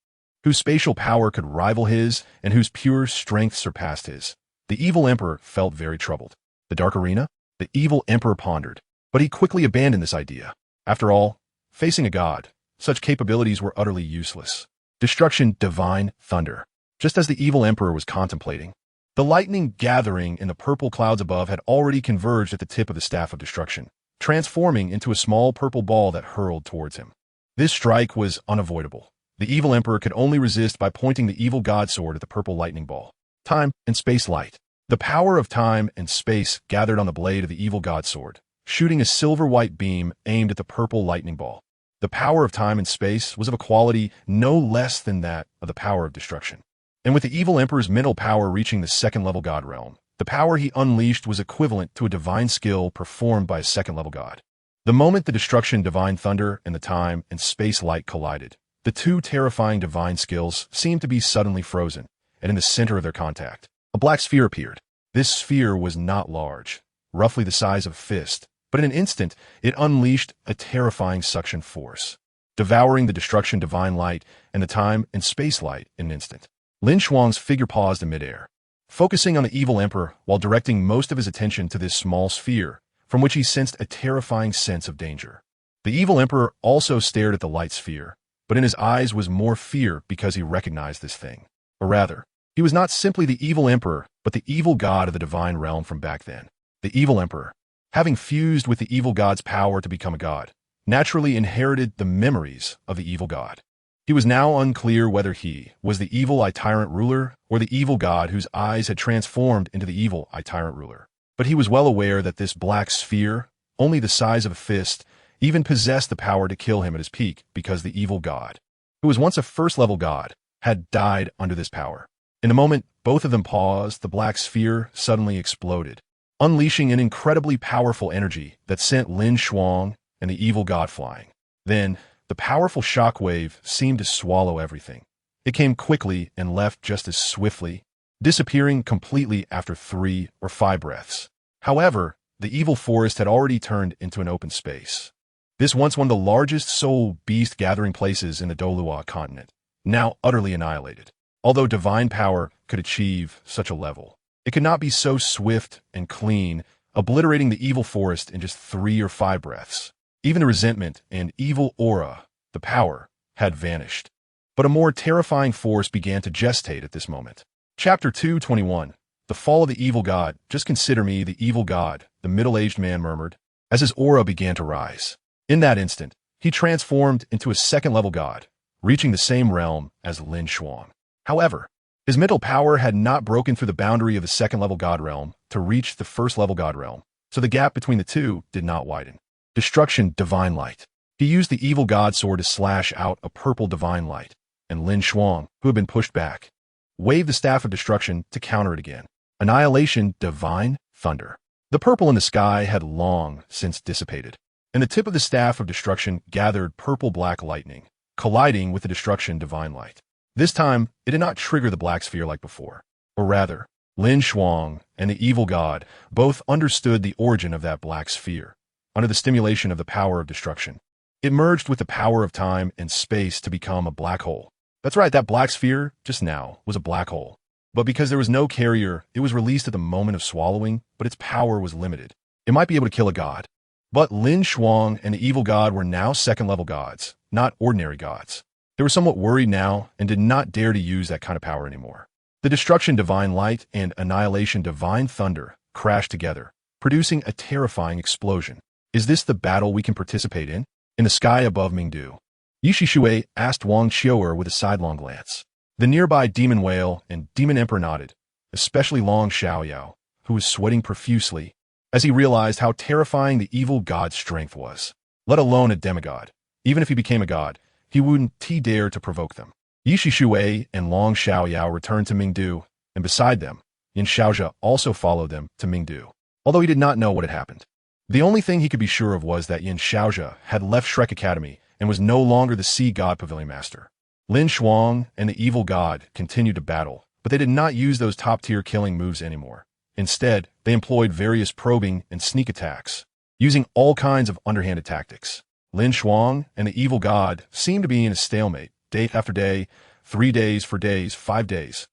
Speaker 1: whose spatial power could rival his and whose pure strength surpassed his, the evil emperor felt very troubled. The dark arena? The evil emperor pondered, but he quickly abandoned this idea. After all, facing a god, such capabilities were utterly useless. Destruction, divine thunder. Just as the evil emperor was contemplating, the lightning gathering in the purple clouds above had already converged at the tip of the Staff of Destruction, transforming into a small purple ball that hurled towards him. This strike was unavoidable. The evil emperor could only resist by pointing the evil god sword at the purple lightning ball. Time and space light. The power of time and space gathered on the blade of the evil god sword, shooting a silver-white beam aimed at the purple lightning ball. The power of time and space was of a quality no less than that of the power of destruction. And with the evil emperor's mental power reaching the second-level god realm, the power he unleashed was equivalent to a divine skill performed by a second-level god. The moment the destruction divine thunder and the time and space light collided, the two terrifying divine skills seemed to be suddenly frozen, and in the center of their contact, a black sphere appeared. This sphere was not large, roughly the size of a fist, but in an instant, it unleashed a terrifying suction force, devouring the destruction divine light and the time and space light in an instant. LinShuang's figure paused in midair, focusing on the evil emperor while directing most of his attention to this small sphere, from which he sensed a terrifying sense of danger. The evil emperor also stared at the light sphere, but in his eyes was more fear because he recognized this thing. Or rather, he was not simply the evil emperor, but the evil god of the divine realm from back then. The evil emperor, having fused with the evil god's power to become a god, naturally inherited the memories of the evil god. He was now unclear whether he was the evil I-Tyrant ruler or the evil god whose eyes had transformed into the evil I-Tyrant ruler. But he was well aware that this black sphere, only the size of a fist, even possessed the power to kill him at his peak because the evil god, who was once a first-level god, had died under this power. In a moment, both of them paused. The black sphere suddenly exploded, unleashing an incredibly powerful energy that sent LinShuang and the evil god flying. Then, the powerful shockwave seemed to swallow everything. It came quickly and left just as swiftly, disappearing completely after 3 or 5 breaths. However, the evil forest had already turned into an open space. This once one of the largest soul beast gathering places in the Douluo Continent, now utterly annihilated. Although divine power could achieve such a level, it could not be so swift and clean, obliterating the evil forest in just 3 or 5 breaths. Even the resentment and evil aura, the power, had vanished. But a more terrifying force began to gestate at this moment. Chapter 221. The Fall of the Evil God. Just consider me the evil god, the middle-aged man murmured, as his aura began to rise. In that instant, he transformed into a second-level god, reaching the same realm as LinShuang. However, his mental power had not broken through the boundary of the second-level god realm to reach the first-level god realm, so the gap between the two did not widen. Destruction, divine light. He used the evil god sword to slash out a purple divine light, and LinShuang, who had been pushed back, waved the staff of destruction to counter it again. Annihilation, divine thunder. The purple in the sky had long since dissipated, and the tip of the staff of destruction gathered purple-black lightning, colliding with the destruction divine light. This time, it did not trigger the black sphere like before, or rather, LinShuang and the evil god both understood the origin of that black sphere. Under the stimulation of the power of destruction, it merged with the power of time and space to become a black hole. That's right, that black sphere, just now, was a black hole. But because there was no carrier, it was released at the moment of swallowing, but its power was limited. It might be able to kill a god. But LinShuang and the evil god were now second-level gods, not ordinary gods. They were somewhat worried now and did not dare to use that kind of power anymore. The destruction divine light and annihilation divine thunder crashed together, producing a terrifying explosion. Is this the battle we can participate in? In the sky above Mingdu, Ye Xishui asked Wang Qiuer with a sidelong glance. The nearby demon whale and demon emperor nodded, especially Long Xiaoyao, who was sweating profusely as he realized how terrifying the evil god's strength was. Let alone a demigod. Even if he became a god, he wouldn't dare to provoke them. Ye Xishui and Long Xiaoyao returned to Mingdu, and beside them, Yin Xiaozhe also followed them to Mingdu, although he did not know what had happened. The only thing he could be sure of was that Yin Xiaozhe had left Shrek Academy and was no longer the Sea God Pavilion Master. LinShuang and the evil god continued to battle, but they did not use those top-tier killing moves anymore. Instead, they employed various probing and sneak attacks, using all kinds of underhanded tactics. LinShuang and the evil god seemed to be in a stalemate, day after day, 3 days for days, 5 days.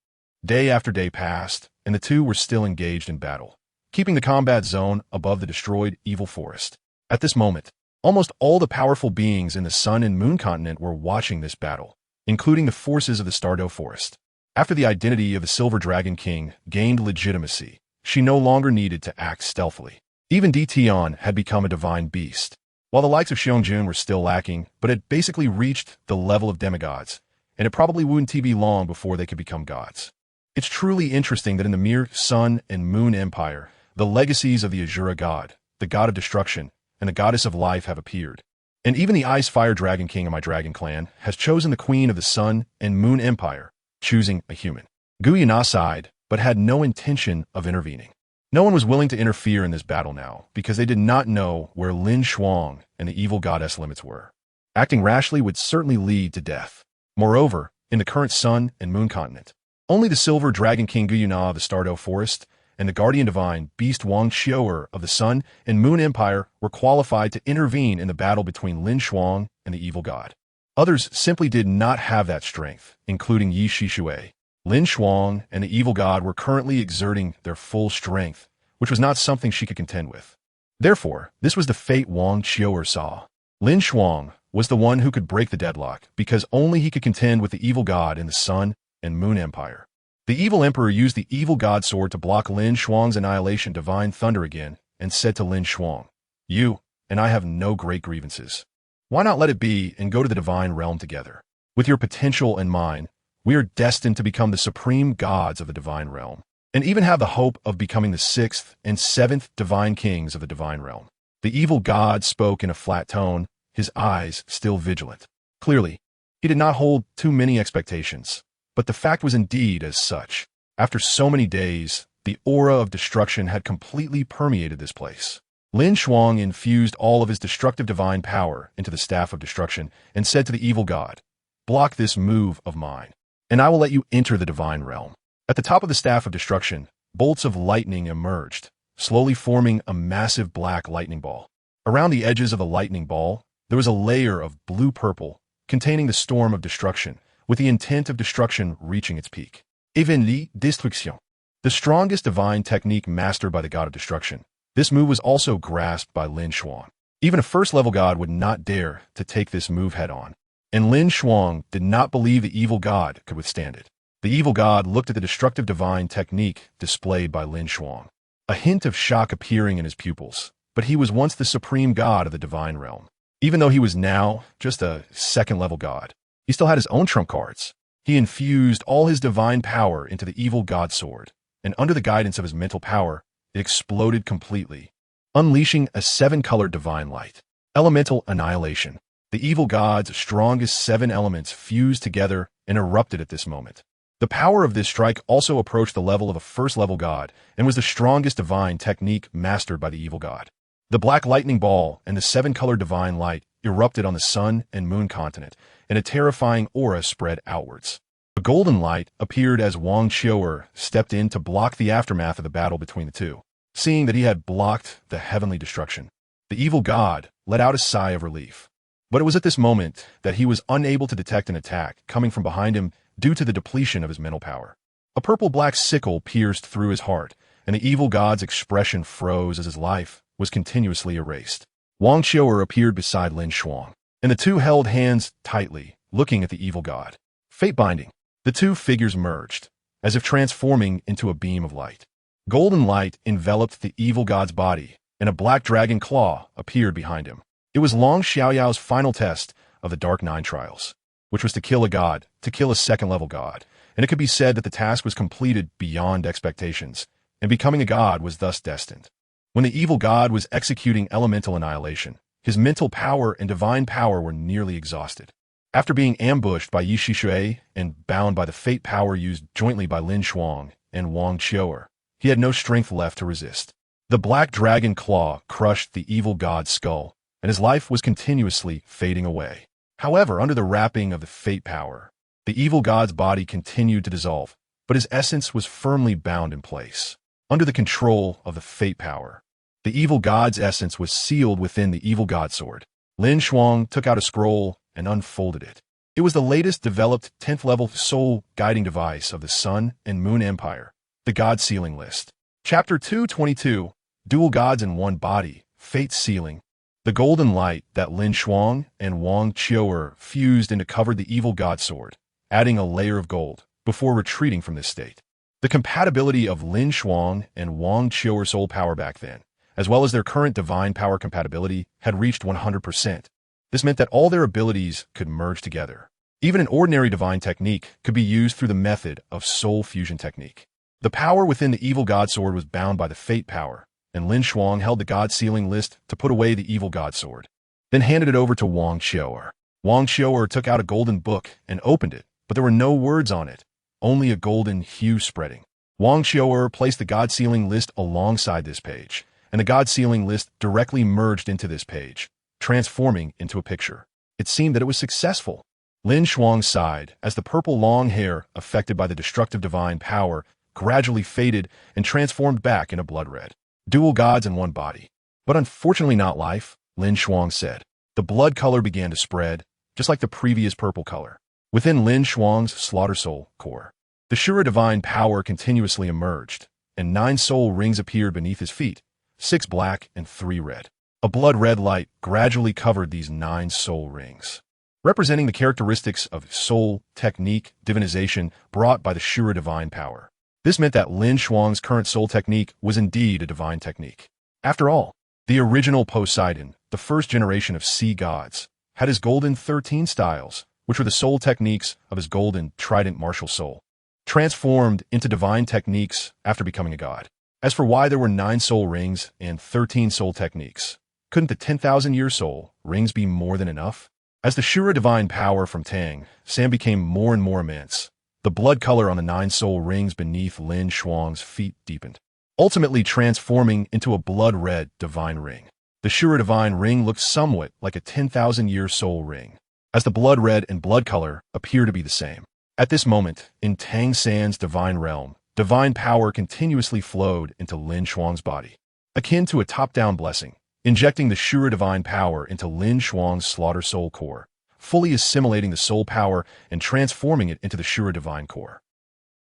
Speaker 1: Day after day passed, and the two were still engaged in battle, keeping the combat zone above the destroyed evil forest. At this moment, almost all the powerful beings in the Sun and Moon continent were watching this battle, including the forces of the Stardew Forest. After the identity of the Silver Dragon King gained legitimacy, she no longer needed to act stealthily. Even Tian had become a divine beast, while the likes of Xiangjun were still lacking, but had basically reached the level of demigods, and it probably wouldn't be long before they could become gods. It's truly interesting that in the mere Sun and Moon Empire, the legacies of the Azura god, the god of destruction, and the goddess of life have appeared. And even the Ice Fire Dragon King of my dragon clan has chosen the queen of the Sun and Moon Empire, choosing a human. Guyana sighed, but had no intention of intervening. No one was willing to interfere in this battle now, because they did not know where LinShuang and the evil goddess limits were. Acting rashly would certainly lead to death. Moreover, in the current Sun and Moon continent, only the Silver Dragon King Guyana of the Stardew Forest and the Guardian Divine Beast Wang Qiuer of the Sun and Moon Empire were qualified to intervene in the battle between LinShuang and the evil god. Others simply did not have that strength, including Ye Xishui. LinShuang and the evil god were currently exerting their full strength, which was not something she could contend with. Therefore, this was the fate Wang Qiuer saw. LinShuang was the one who could break the deadlock, because only he could contend with the evil god in the Sun and Moon Empire. The evil emperor used the evil god sword to block LinShuang's annihilation divine thunder again, and said to LinShuang, "You and I have no great grievances. Why not let it be and go to the divine realm together? With your potential and mine, we are destined to become the supreme gods of the divine realm, and even have the hope of becoming the 6th and 7th divine kings of the divine realm." The evil god spoke in a flat tone, his eyes still vigilant. Clearly, he did not hold too many expectations. But the fact was indeed as such. After so many days, the aura of destruction had completely permeated this place. LinShuang infused all of his destructive divine power into the Staff of Destruction and said to the evil god, "Block this move of mine, and I will let you enter the divine realm." At the top of the Staff of Destruction, bolts of lightning emerged, slowly forming a massive black lightning ball. Around the edges of the lightning ball, there was a layer of blue-purple containing the storm of destruction, with the intent of destruction reaching its peak. Even destruction, the strongest divine technique mastered by the god of destruction. This move was also grasped by LinShuang. Even a first-level god would not dare to take this move head-on, and LinShuang did not believe the evil god could withstand it. The evil god looked at the destructive divine technique displayed by LinShuang, a hint of shock appearing in his pupils, but he was once the supreme god of the divine realm. Even though he was now just a second-level god, he still had his own trump cards. He infused all his divine power into the evil god sword, and under the guidance of his mental power, it exploded completely, unleashing a 7-colored divine light. Elemental annihilation. The evil god's strongest 7 elements fused together and erupted at this moment. The power of this strike also approached the level of a first-level god and was the strongest divine technique mastered by the evil god. The black lightning ball and the 7-colored divine light erupted on the Sun and Moon Continent, and a terrifying aura spread outwards. A golden light appeared as Wang Dong stepped in to block the aftermath of the battle between the two. Seeing that he had blocked the heavenly destruction, the evil god let out a sigh of relief. But it was at this moment that he was unable to detect an attack coming from behind him due to the depletion of his mental power. A purple-black sickle pierced through his heart, and the evil god's expression froze as his life was continuously erased. Wang Dong appeared beside LinShuang, and the two held hands tightly, looking at the evil god. Fate binding. The two figures merged, as if transforming into a beam of light. Golden light enveloped the evil god's body, and a black dragon claw appeared behind him. It was Long Xiaoyao's final test of the Dark Nine Trials, which was to kill a god, to kill a second-level god, and it could be said that the task was completed beyond expectations, and becoming a god was thus destined. When the evil god was executing elemental annihilation, his mental power and divine power were nearly exhausted. After being ambushed by Ye Xishui and bound by the fate power used jointly by LinShuang and Wang Dong, he had no strength left to resist. The black dragon claw crushed the evil god's skull, and his life was continuously fading away. However, under the wrapping of the fate power, the evil god's body continued to dissolve, but his essence was firmly bound in place. Under the control of the fate power, the evil god's essence was sealed within the evil god sword. LinShuang took out a scroll and unfolded it. It was the latest developed 10th-level soul guiding device of the Sun and Moon Empire, the God Sealing List. Chapter 222, Dual Gods in One Body, Fate Sealing. The golden light that LinShuang and Wang Dong fused into covered the evil god sword, adding a layer of gold, before retreating from this state. The compatibility of LinShuang and Wang Dong's soul power back then, as well as their current divine power compatibility, had reached 100%. This meant that all their abilities could merge together. Even an ordinary divine technique could be used through the method of soul fusion technique. The power within the evil god sword was bound by the fate power, and LinShuang held the god sealing list to put away the evil god sword, then handed it over to Wang Dong. Wang Dong took out a golden book and opened it, but there were no words on it, only a golden hue spreading. Wang Dong placed the god sealing list alongside this page, and the god sealing list directly merged into this page, transforming into a picture. It seemed that it was successful. LinShuang sighed as the purple long hair, affected by the destructive divine power, gradually faded and transformed back into blood red. Dual gods in one body. But unfortunately not life, LinShuang said. The blood color began to spread, just like the previous purple color. Within LinShuang's slaughter soul core, the Shura divine power continuously emerged, and 9 soul rings appeared beneath his feet, 6 black and 3 red. A blood-red light gradually covered these 9 soul rings, representing the characteristics of soul, technique, divinization brought by the Shura divine power. This meant that LinShuang's current soul technique was indeed a divine technique. After all, the original Poseidon, the first generation of sea gods, had his golden 13 styles, which were the soul techniques of his golden trident martial soul, transformed into divine techniques after becoming a god. As for why there were 9 soul rings and 13 soul techniques, couldn't the 10,000-year soul rings be more than enough? As the Shura divine power from Tang, Sam became more and more immense. The blood color on the 9 soul rings beneath LinShuang's feet deepened, ultimately transforming into a blood-red divine ring. The Shura divine ring looked somewhat like a 10,000-year soul ring, as the blood red and blood color appear to be the same. At this moment, in Tang San's divine realm, divine power continuously flowed into LinShuang's body, akin to a top-down blessing, injecting the Shura divine power into LinShuang's slaughter soul core, fully assimilating the soul power and transforming it into the Shura divine core.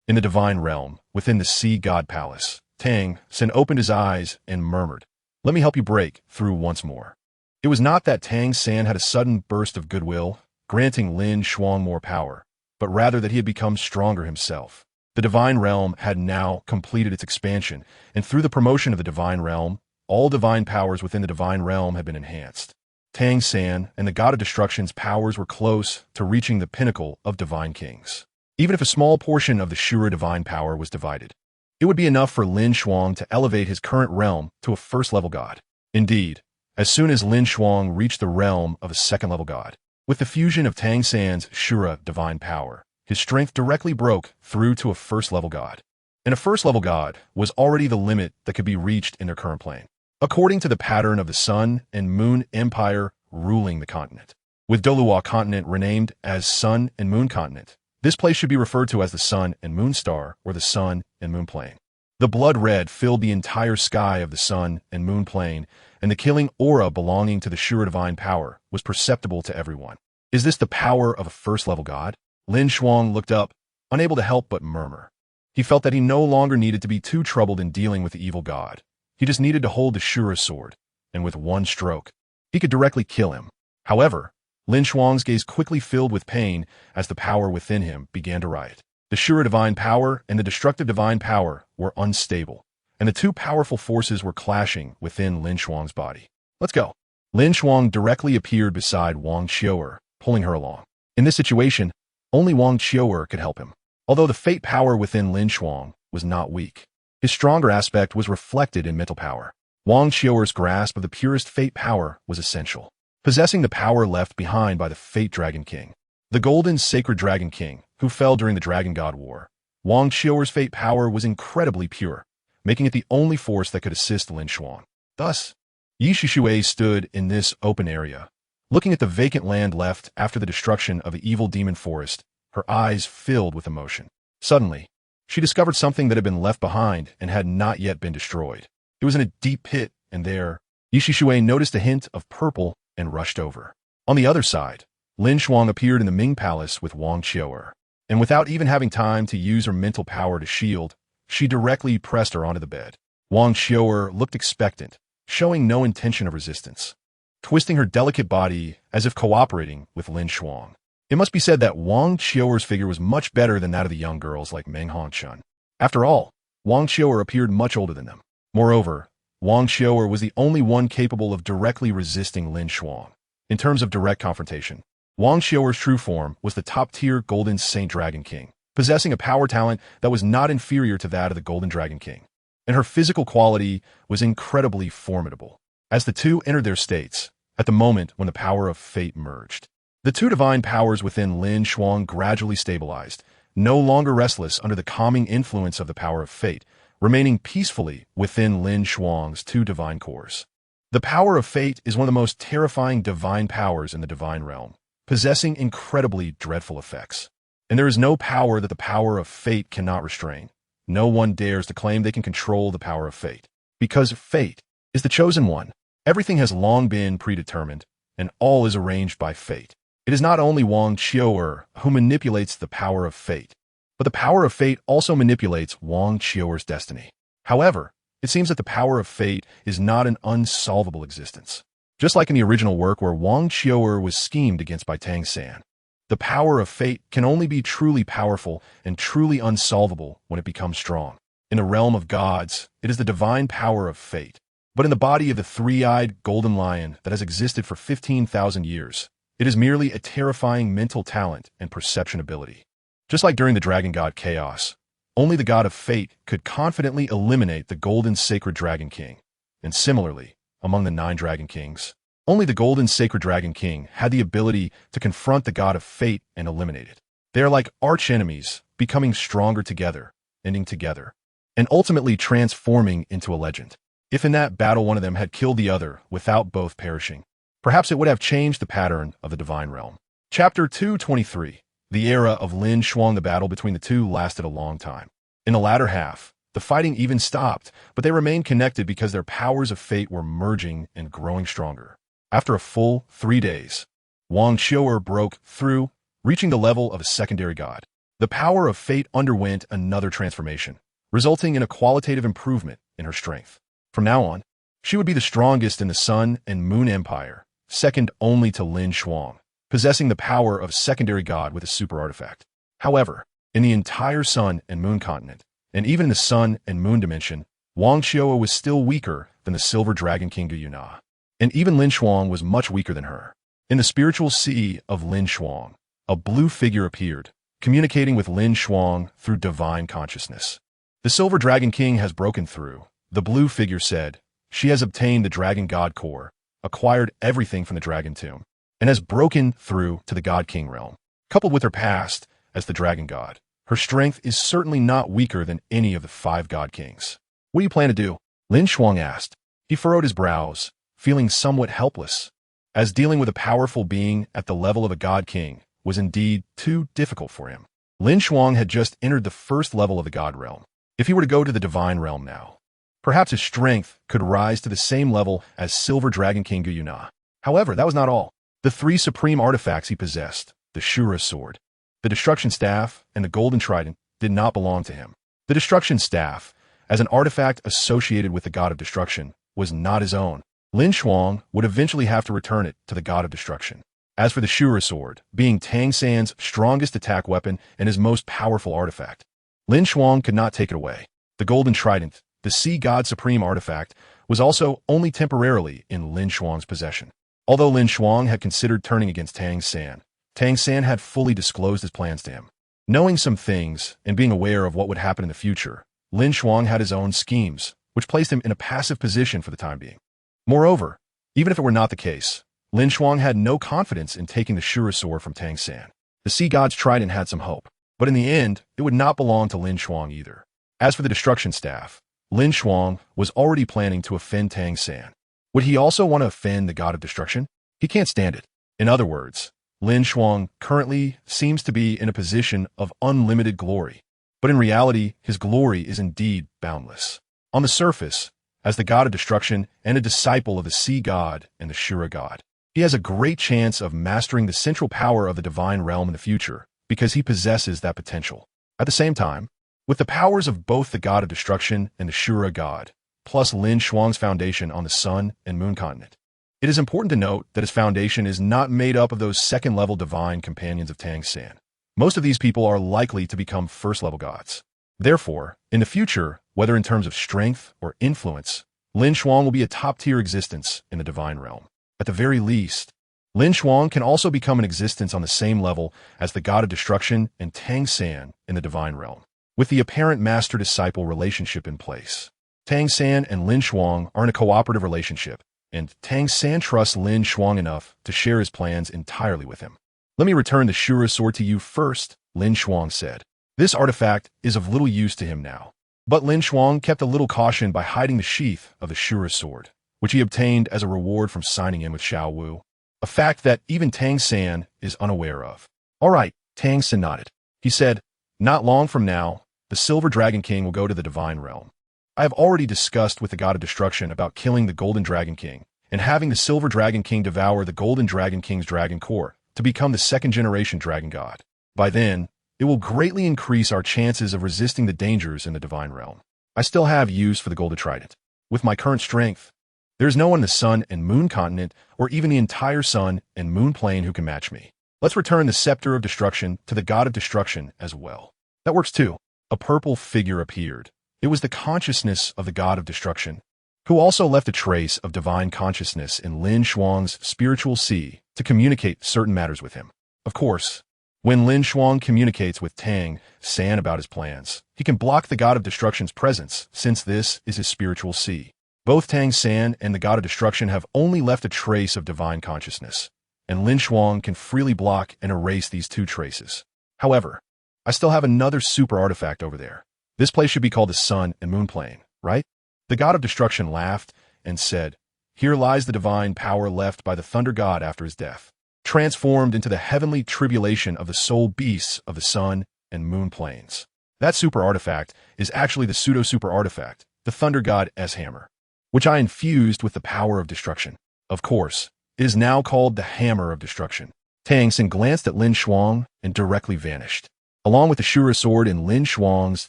Speaker 1: In the divine realm, within the Sea God Palace, Tang San opened his eyes and murmured, "Let me help you break through once more." It was not that Tang San had a sudden burst of goodwill, granting LinShuang more power, but rather that he had become stronger himself. The divine realm had now completed its expansion, and through the promotion of the divine realm, all divine powers within the divine realm had been enhanced. Tang San and the God of Destruction's powers were close to reaching the pinnacle of divine kings. Even if a small portion of the Shura divine power was divided, it would be enough for LinShuang to elevate his current realm to a first-level god. Indeed, as soon as LinShuang reached the realm of a second-level god, with the fusion of Tang San's Shura divine power, his strength directly broke through to a first-level god. And a first-level god was already the limit that could be reached in their current plane, according to the pattern of the Sun and Moon Empire ruling the continent. With Douluo Continent renamed as Sun and Moon Continent, this place should be referred to as the Sun and Moon Star or the Sun and Moon Plane. The blood red filled the entire sky of the Sun and Moon Plane, and the killing aura belonging to the Shura divine power was perceptible to everyone. Is this the power of a first-level god? LinShuang looked up, unable to help but murmur. He felt that he no longer needed to be too troubled in dealing with the evil god. He just needed to hold the Shura sword, and with one stroke, he could directly kill him. However, LinShuang's gaze quickly filled with pain as the power within him began to riot. The Shura divine power and the destructive divine power were unstable, and the two powerful forces were clashing within LinShuang's body. "Let's go." LinShuang directly appeared beside Wang Qiu'er, pulling her along. In this situation, only Wang Qiu'er could help him. Although the fate power within LinShuang was not weak, his stronger aspect was reflected in mental power. Wang Qiu'er's grasp of the purest fate power was essential, possessing the power left behind by the Fate Dragon King, the Golden Sacred Dragon King, who fell during the Dragon God War. Wang Qiu'er's fate power was incredibly pure, making it the only force that could assist LinShuang. Thus, Ye Xishui stood in this open area, looking at the vacant land left after the destruction of the evil demon forest, her eyes filled with emotion. Suddenly, she discovered something that had been left behind and had not yet been destroyed. It was in a deep pit, and there, Ye Xishui noticed a hint of purple and rushed over. On the other side, LinShuang appeared in the Ming Palace with Wang Qiu'er, and without even having time to use her mental power to shield, she directly pressed her onto the bed. Wang Qiu'er looked expectant, showing no intention of resistance, twisting her delicate body as if cooperating with LinShuang. It must be said that Wang Qiu'er's figure was much better than that of the young girls like Meng Hongchun. After all, Wang Qiu'er appeared much older than them. Moreover, Wang Qiu'er was the only one capable of directly resisting LinShuang. In terms of direct confrontation, Wang Qiu'er's true form was the top-tier Golden Saint Dragon King, possessing a power talent that was not inferior to that of the Golden Dragon King, and her physical quality was incredibly formidable. As the two entered their states, at the moment when the power of fate merged, the two divine powers within LinShuang gradually stabilized, no longer restless under the calming influence of the power of fate, remaining peacefully within LinShuang's two divine cores. The power of fate is one of the most terrifying divine powers in the divine realm, possessing incredibly dreadful effects. And there is no power that the power of fate cannot restrain. No one dares to claim they can control the power of fate. Because fate is the chosen one. Everything has long been predetermined, and all is arranged by fate. It is not only Wang Qiu'er who manipulates the power of fate, but the power of fate also manipulates Wang Qiu'er's destiny. However, it seems that the power of fate is not an unsolvable existence. Just like in the original work where Wang Qiu'er was schemed against by Tang San, the power of fate can only be truly powerful and truly unsolvable when it becomes strong. In the realm of gods, it is the divine power of fate. But in the body of the three-eyed golden lion that has existed for 15,000 years, it is merely a terrifying mental talent and perception ability. Just like during the Dragon God Chaos, only the God of Fate could confidently eliminate the Golden Sacred Dragon King. And similarly, among the 9 Dragon Kings, only the Golden Sacred Dragon King had the ability to confront the God of Fate and eliminate it. They are like arch-enemies, becoming stronger together, ending together, and ultimately transforming into a legend. If in that battle one of them had killed the other without both perishing, perhaps it would have changed the pattern of the divine realm. Chapter 223. The era of LinShuang. The battle between the two lasted a long time. In the latter half, the fighting even stopped, but they remained connected because their powers of fate were merging and growing stronger. After a full 3 days, Wang Dong broke through, reaching the level of a secondary god. The power of fate underwent another transformation, resulting in a qualitative improvement in her strength. From now on, she would be the strongest in the Sun and Moon Empire, second only to LinShuang, possessing the power of a secondary god with a super artifact. However, in the entire Sun and Moon continent, and even in the Sun and Moon dimension, Wang Dong was still weaker than the Silver Dragon King DaiYueheng, and even LinShuang was much weaker than her. In the spiritual sea of LinShuang, a blue figure appeared, communicating with LinShuang through divine consciousness. The Silver Dragon King has broken through, the blue figure said. She has obtained the Dragon God Core, acquired everything from the Dragon Tomb, and has broken through to the God King realm. Coupled with her past as the Dragon God, her strength is certainly not weaker than any of the 5 God Kings. What do you plan to do? LinShuang asked. He furrowed his brows, feeling somewhat helpless, as dealing with a powerful being at the level of a God King was indeed too difficult for him. LinShuang had just entered the first level of the God realm. If he were to go to the divine realm now, perhaps his strength could rise to the same level as Silver Dragon King DaiYueheng. However, that was not all. The 3 supreme artifacts he possessed, the Shura Sword, the Destruction Staff, and the Golden Trident, did not belong to him. The Destruction Staff, as an artifact associated with the God of Destruction, was not his own. LinShuang would eventually have to return it to the God of Destruction. As for the Shura Sword, being Tang San's strongest attack weapon and his most powerful artifact, LinShuang could not take it away. The Golden Trident, the Sea God Supreme artifact, was also only temporarily in LinShuang's possession. Although LinShuang had considered turning against Tang San had fully disclosed his plans to him. Knowing some things and being aware of what would happen in the future, LinShuang had his own schemes, which placed him in a passive position for the time being. Moreover, even if it were not the case, LinShuang had no confidence in taking the Shura Sword from Tang San. The Sea God's Trident had some hope, but in the end, it would not belong to LinShuang either. As for the Destruction Staff, LinShuang was already planning to offend Tang San. Would he also want to offend the God of Destruction? He can't stand it. In other words, LinShuang currently seems to be in a position of unlimited glory, but in reality, his glory is indeed boundless. On the surface, as the God of Destruction and a disciple of the Sea God and the Shura God, he has a great chance of mastering the central power of the divine realm in the future because he possesses that potential. At the same time, with the powers of both the God of Destruction and the Shura God, plus LinShuang's foundation on the Sun and Moon continent, it is important to note that his foundation is not made up of those second-level divine companions of Tang San. Most of these people are likely to become first-level gods. Therefore, in the future, whether in terms of strength or influence, LinShuang will be a top-tier existence in the divine realm. At the very least, LinShuang can also become an existence on the same level as the God of Destruction and Tang San in the divine realm, with the apparent master-disciple relationship in place. Tang San and LinShuang are in a cooperative relationship, and Tang San trusts LinShuang enough to share his plans entirely with him. Let me return the Shura Sword to you first, LinShuang said. This artifact is of little use to him now. But LinShuang kept a little caution by hiding the sheath of the Shura Sword, which he obtained as a reward from signing in with Xiao Wu, a fact that even Tang San is unaware of. All right, Tang San nodded. He said, not long from now, the Silver Dragon King will go to the divine realm. I have already discussed with the God of Destruction about killing the Golden Dragon King and having the Silver Dragon King devour the Golden Dragon King's Dragon Core to become the second-generation Dragon God. By then, it will greatly increase our chances of resisting the dangers in the divine realm. I still have use for the Golden Trident. With my current strength, there is no one in the Sun and Moon continent or even the entire Sun and Moon plane who can match me. Let's return the Scepter of Destruction to the God of Destruction as well. That works too. A purple figure appeared. It was the consciousness of the God of Destruction, who also left a trace of divine consciousness in LinShuang's spiritual sea to communicate certain matters with him. Of course, when LinShuang communicates with Tang San about his plans, he can block the God of Destruction's presence, since this is his spiritual sea. Both Tang San and the God of Destruction have only left a trace of divine consciousness, and LinShuang can freely block and erase these 2 traces. However, I still have another super artifact over there. This place should be called the Sun and Moon Plane, right? The god of destruction laughed and said, "Here lies the divine power left by the thunder god after his death, transformed into the heavenly tribulation of the soul beasts of the Sun and Moon Planes." That super artifact is actually the pseudo-super artifact, the thunder god's hammer, which I infused with the power of destruction. Of course, it is now called the Hammer of Destruction. Tang Xin glanced at LinShuang and directly vanished, along with the Shura sword in LinShuang's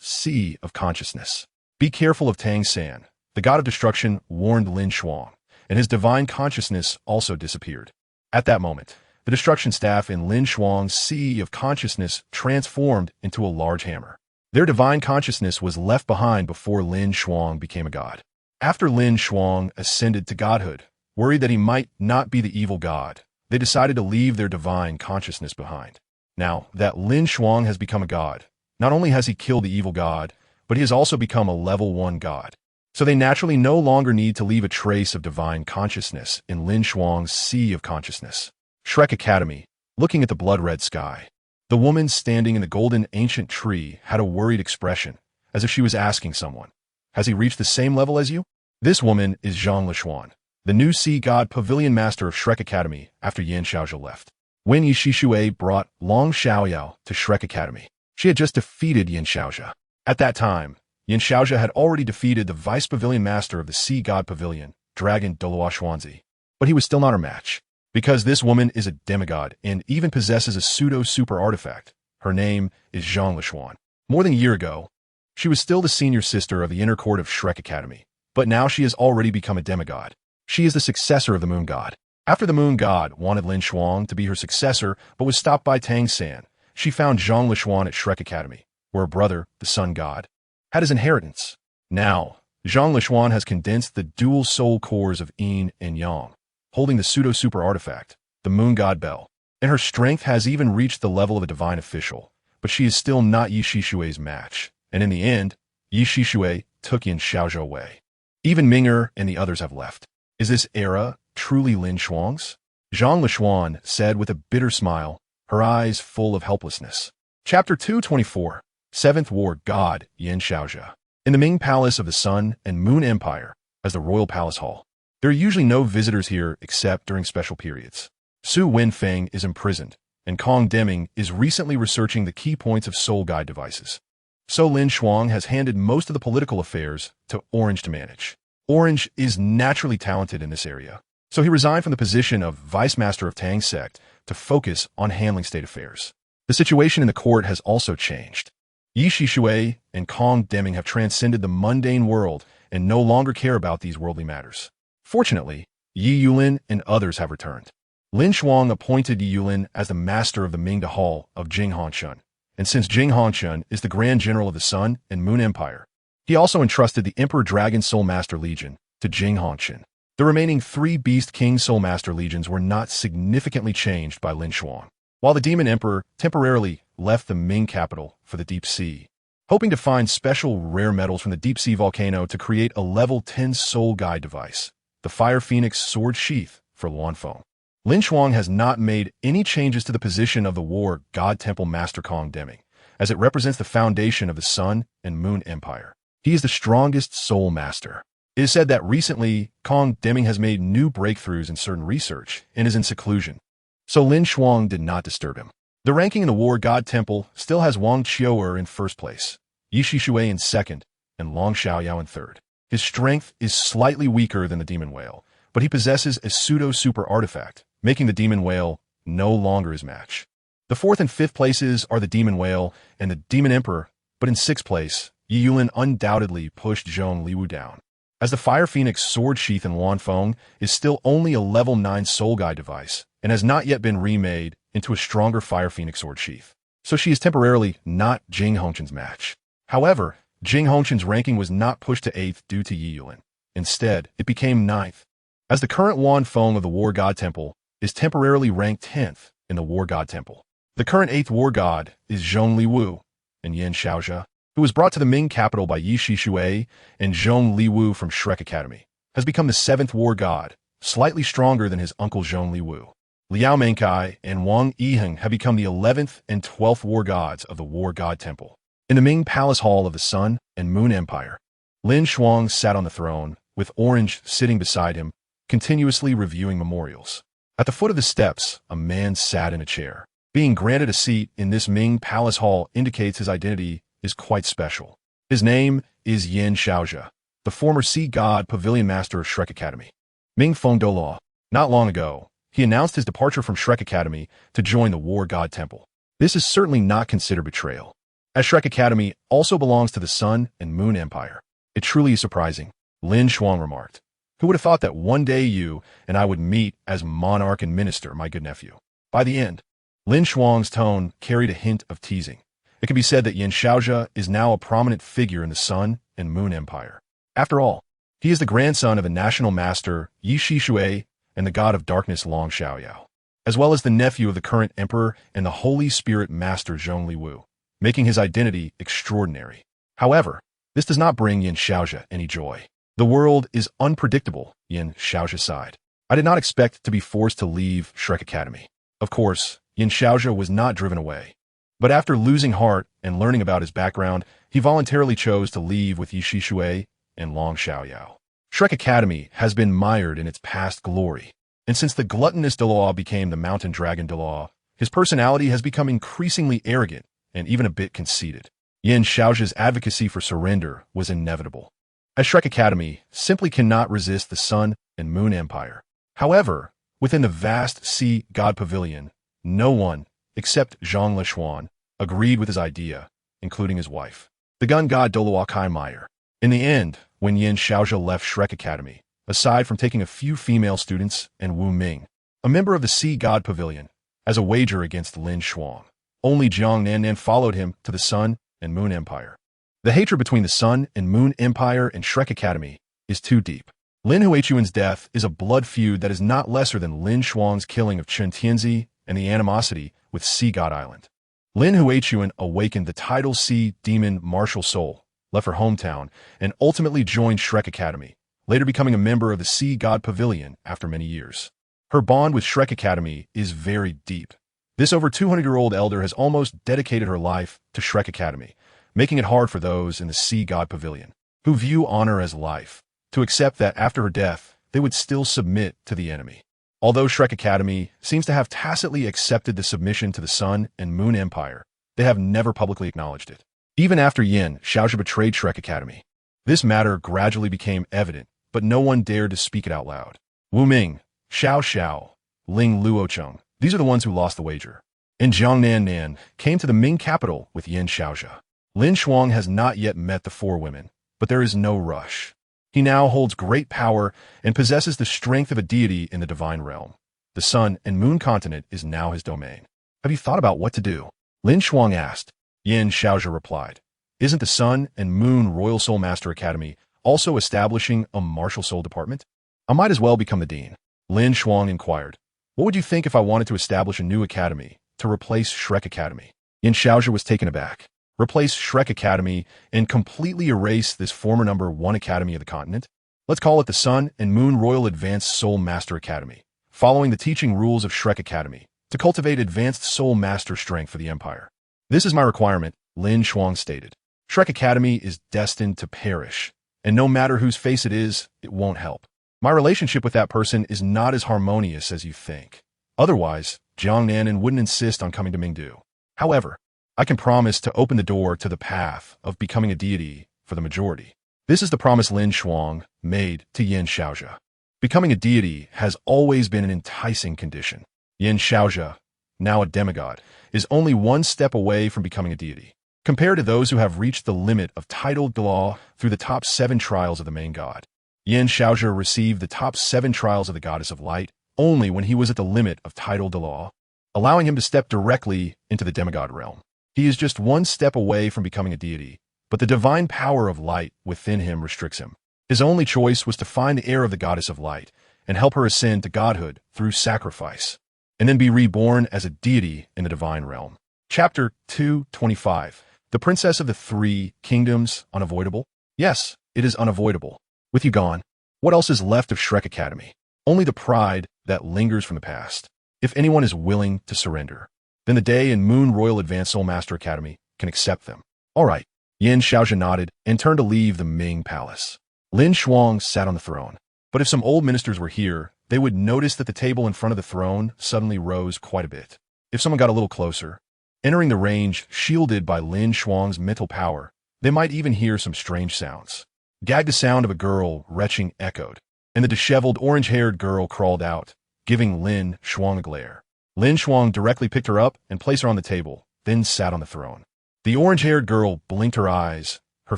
Speaker 1: Sea of Consciousness. Be careful of Tang Xin. The god of destruction warned LinShuang, and his divine consciousness also disappeared. At that moment, the destruction staff in LinShuang's Sea of Consciousness transformed into a large hammer. Their divine consciousness was left behind before LinShuang became a god. After LinShuang ascended to godhood, worried that he might not be the evil god, they decided to leave their divine consciousness behind. Now that LinShuang has become a god, not only has he killed the evil god, but he has also become a level 1 god. So they naturally no longer need to leave a trace of divine consciousness in LinShuang's Sea of Consciousness. Shrek Academy, looking at the blood-red sky. The woman standing in the golden ancient tree had a worried expression, as if she was asking someone, "Has he reached the same level as you?" This woman is Zhang Lishuan, the new sea god pavilion master of Shrek Academy after Yan Xiaozhou left. When Ye Xishui brought Long Xiaoyao to Shrek Academy, she had just defeated Yan Xiaozhou. At that time, Yan Xiaozhou had already defeated the vice pavilion master of the sea god pavilion, Dragon Douluo Xuanzi, but he was still not her match. Because this woman is a demigod and even possesses a pseudo-super artifact. Her name is Zhang Lishuan. More than a year ago, she was still the senior sister of the inner court of Shrek Academy, but now she has already become a demigod. She is the successor of the moon god. After the moon god wanted LinShuang to be her successor but was stopped by Tang Xin, she found Zhang Lishuan at Shrek Academy, where her brother, the sun god, had his inheritance. Now, Zhang Lishuan has condensed the dual soul cores of Yin and Yang, holding the pseudo-super artifact, the moon god bell, and her strength has even reached the level of a divine official, but she is still not Ye Xishui's match, and in the end, Ye Xishui took Yan Xiaozhou away. Even Ming'er and the others have left. Is this era truly LinShuang's? Zhang Lishuan said with a bitter smile, her eyes full of helplessness. Chapter 224, 7th War God Yan Xiaozhou. In the Ming Palace of the Sun and Moon Empire, as the Royal Palace Hall, there are usually no visitors here except during special periods. Su Wenfeng is imprisoned, and Kong Deming is recently researching the key points of soul guide devices. So LinShuang has handed most of the political affairs to Orange to manage. Orange is naturally talented in this area, so he resigned from the position of Vice Master of Tang Sect to focus on handling state affairs. The situation in the court has also changed. Ye Xishui and Kong Deming have transcended the mundane world and no longer care about these worldly matters. Fortunately, Yi Yulin and others have returned. LinShuang appointed Yi Yulin as the master of the Mingda Hall of Jinghanshun, and since Jinghanshun is the Grand General of the Sun and Moon Empire, he also entrusted the Emperor Dragon Soul Master Legion to Jinghanshun. The remaining 3 Beast King Soul Master Legions were not significantly changed by LinShuang, while the Demon Emperor temporarily left the Ming capital for the deep sea, hoping to find special rare metals from the deep sea volcano to create a level 10 soul guide device, the Fire Phoenix Sword Sheath for Luanfeng. LinShuang has not made any changes to the position of the War God Temple Master Kong Deming, as it represents the foundation of the Sun and Moon Empire. He is the strongest soul master. It is said that recently, Kong Deming has made new breakthroughs in certain research and is in seclusion, so LinShuang did not disturb him. The ranking in the War God Temple still has Wang Qiu'er in first place, Ye Xishui in second, and Long Xiaoyao in third. His strength is slightly weaker than the Demon Whale, but he possesses a pseudo-super artifact, making the Demon Whale no longer his match. The 4th and 5th places are the Demon Whale and the Demon Emperor, but in 6th place, Yi Yulin undoubtedly pushed Zhong Liwu down, as the Fire Phoenix Sword Sheath in Luanfeng is still only a level 9 soul guide device and has not yet been remade into a stronger Fire Phoenix Sword Sheath, so she is temporarily not Jing Hongchen's match. However, Jing Hongchen's ranking was not pushed to 8th due to Yi Yulin. Instead, it became 9th, as the current Luanfeng of the War God Temple is temporarily ranked 10th in the War God Temple. The current 8th War God is Zhong Liwu and Yan Xiaozhou, who was brought to the Ming capital by Ye Xishui and Zhong Liwu from Shrek Academy, has become the 7th War God, slightly stronger than his uncle Zhong Liwu. Liao Menkai and Wang Dong have become the 11th and 12th war gods of the War God Temple. In the Ming Palace Hall of the Sun and Moon Empire, LinShuang sat on the throne, with Orange sitting beside him, continuously reviewing memorials. At the foot of the steps, a man sat in a chair. Being granted a seat in this Ming Palace Hall indicates his identity is quite special. His name is Yin Shaozhe, the former Sea God Pavilion Master of Shrek Academy. Ming Feng Douluo. Not long ago, he announced his departure from Shrek Academy to join the War God Temple. This is certainly not considered betrayal, as Shrek Academy also belongs to the Sun and Moon Empire. It truly is surprising, LinShuang remarked. Who would have thought that one day you and I would meet as monarch and minister, my good nephew? By the end, LinShuang's tone carried a hint of teasing. It can be said that Yin Shaozhe is now a prominent figure in the Sun and Moon Empire. After all, he is the grandson of the national master Ye Xishui and the god of darkness Long Xiaoyao, as well as the nephew of the current emperor and the Holy Spirit master Zhongli Wu, making his identity extraordinary. However, this does not bring Yin Shaozhe any joy. The world is unpredictable, Yin Shaozhe sighed. I did not expect to be forced to leave Shrek Academy. Of course, Yin Shaozhe was not driven away. But after losing heart and learning about his background, he voluntarily chose to leave with Ye Xishui and Long Xiaoyao. Shrek Academy has been mired in its past glory, and since the gluttonous Douluo became the mountain dragon Douluo, his personality has become increasingly arrogant and even a bit conceited. Yin Shaozhe's advocacy for surrender was inevitable, as Shrek Academy simply cannot resist the Sun and Moon Empire. However, within the vast Sea God Pavilion, no one, except LinShuang, agreed with his idea, including his wife, the gun god Douluo Kai Meyer. In the end, when Yin Shaozhe left Shrek Academy, aside from taking a few female students and Wu Ming, a member of the Sea God Pavilion, as a wager against LinShuang, only Jiang Nannan followed him to the Sun and Moon Empire. The hatred between the Sun and Moon Empire and Shrek Academy is too deep. Lin Huichuan's death is a blood feud that is not lesser than LinShuang's killing of Chen Tianzi and the animosity with Sea God Island. Lin Huichuan awakened the tidal sea demon martial soul, left her hometown, and ultimately joined Shrek Academy, later becoming a member of the Sea God Pavilion after many years. Her bond with Shrek Academy is very deep. This over 200-year-old elder has almost dedicated her life to Shrek Academy, making it hard for those in the Sea God Pavilion, who view honor as life, to accept that after her death, they would still submit to the enemy. Although Shrek Academy seems to have tacitly accepted the submission to the Sun and Moon Empire, they have never publicly acknowledged it. Even after Yin Shaozhe betrayed Shrek Academy, this matter gradually became evident, but no one dared to speak it out loud. Wu Ming, Xiao Xiao, Ling Luocheng, these are the ones who lost the wager. And Jiang Nannan came to the Ming capital with Yin Shaozhe. LinShuang has not yet met the four women, but there is no rush. He now holds great power and possesses the strength of a deity in the divine realm. The Sun and Moon Continent is now his domain. Have you thought about what to do? LinShuang asked. Yin Shaozhe replied. Isn't the Sun and Moon Royal Soul Master Academy also establishing a martial soul department? I might as well become the dean. LinShuang inquired. What would you think if I wanted to establish a new academy to replace Shrek Academy? Yin Shaozhe was taken aback. Replace Shrek Academy and completely erase this former #1 academy of the continent? Let's call it the Sun and Moon Royal Advanced Soul Master Academy, following the teaching rules of Shrek Academy, to cultivate advanced soul master strength for the Empire. This is my requirement, LinShuang stated. Shrek Academy is destined to perish, and no matter whose face it is, it won't help. My relationship with that person is not as harmonious as you think. Otherwise, Jiang Nannan wouldn't insist on coming to Mingdu. However, I can promise to open the door to the path of becoming a deity for the majority. This is the promise LinShuang made to Yin Shaozhe. Becoming a deity has always been an enticing condition. Yin Shaozhe, now a demigod, is only one step away from becoming a deity, compared to those who have reached the limit of tidal Douluo through the top 7 trials of the main god. Yin Shaozhe received the top 7 trials of the goddess of light only when he was at the limit of tidal Douluo, allowing him to step directly into the demigod realm. He is just one step away from becoming a deity, but the divine power of light within him restricts him. His only choice was to find the heir of the goddess of light and help her ascend to godhood through sacrifice, and then be reborn as a deity in the divine realm. Chapter 225. The Princess of the Three Kingdoms unavoidable? Yes, it is unavoidable. With you gone, what else is left of Shrek Academy? Only the pride that lingers from the past. If anyone is willing to surrender, then the Day and Moon Royal Advanced Soul Master Academy can accept them. All right. Yin Shaozhen nodded and turned to leave the Ming Palace. LinShuang sat on the throne. But if some old ministers were here, they would notice that the table in front of the throne suddenly rose quite a bit. If someone got a little closer, entering the range shielded by LinShuang's mental power, they might even hear some strange sounds. Gag, the sound of a girl retching echoed, and the disheveled orange-haired girl crawled out, giving LinShuang a glare. LinShuang directly picked her up and placed her on the table, then sat on the throne. The orange-haired girl blinked her eyes, her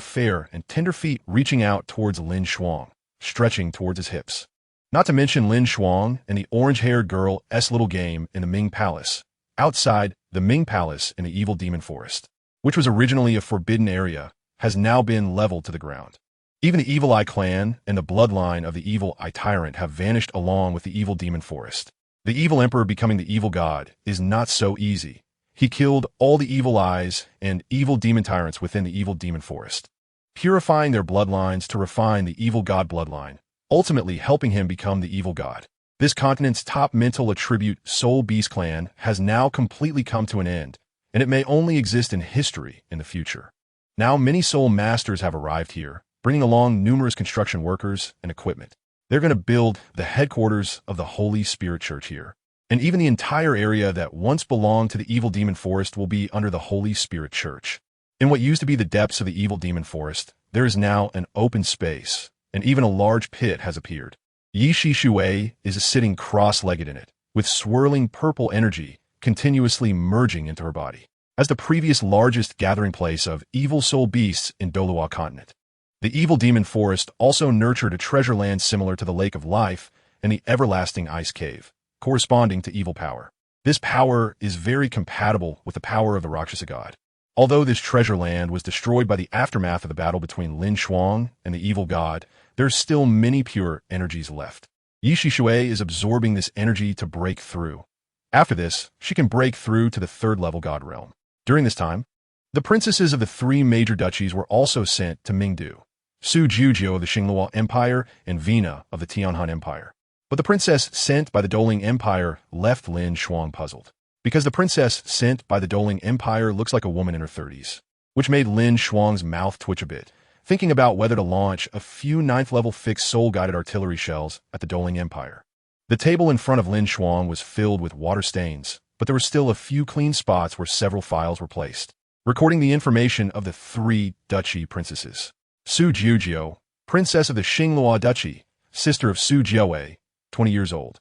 Speaker 1: fair and tender feet reaching out towards LinShuang, stretching towards his hips. Not to mention LinShuang and the orange-haired girl's little game in the Ming Palace, outside the Ming Palace in the evil demon forest, which was originally a forbidden area, has now been leveled to the ground. Even the Evil Eye clan and the bloodline of the Evil Eye Tyrant have vanished along with the evil demon forest. The evil emperor becoming the evil god is not so easy. He killed all the evil eyes and evil demon tyrants within the evil demon forest, purifying their bloodlines to refine the evil god bloodline, ultimately helping him become the evil god. This continent's top mental attribute Soul Beast clan has now completely come to an end, and it may only exist in history in the future. Now many soul masters have arrived here, bringing along numerous construction workers and equipment. They're going to build the headquarters of the Holy Spirit Church here. And even the entire area that once belonged to the evil demon forest will be under the Holy Spirit Church. In what used to be the depths of the evil demon forest, there is now an open space, and even a large pit has appeared. Ye Xishui is sitting cross-legged in it, with swirling purple energy continuously merging into her body, as the previous largest gathering place of evil soul beasts in Douluo Continent. The evil demon forest also nurtured a treasure land similar to the Lake of Life and the everlasting ice cave, corresponding to evil power. This power is very compatible with the power of the Rakshasa god. Although this treasure land was destroyed by the aftermath of the battle between LinShuang and the evil god, there's still many pure energies left. Ye Xishui is absorbing this energy to break through. After this, she can break through to the third-level god realm. During this time, the princesses of the three major duchies were also sent to Mingdu, Su Jiujiu of the Xingluo Empire and Vina of the Tianhan Empire. But the princess sent by the DaiYueheng Empire left LinShuang puzzled, because the princess sent by the DaiYueheng Empire looks like a woman in her 30s, which made LinShuang's mouth twitch a bit, thinking about whether to launch a few 9th-level fixed soul-guided artillery shells at the DaiYueheng Empire. The table in front of LinShuang was filled with water stains, but there were still a few clean spots where several files were placed, recording the information of the three duchy princesses. Su Jiujiu, princess of the Xingluo Duchy, sister of Su Jiuwei, 20 years old.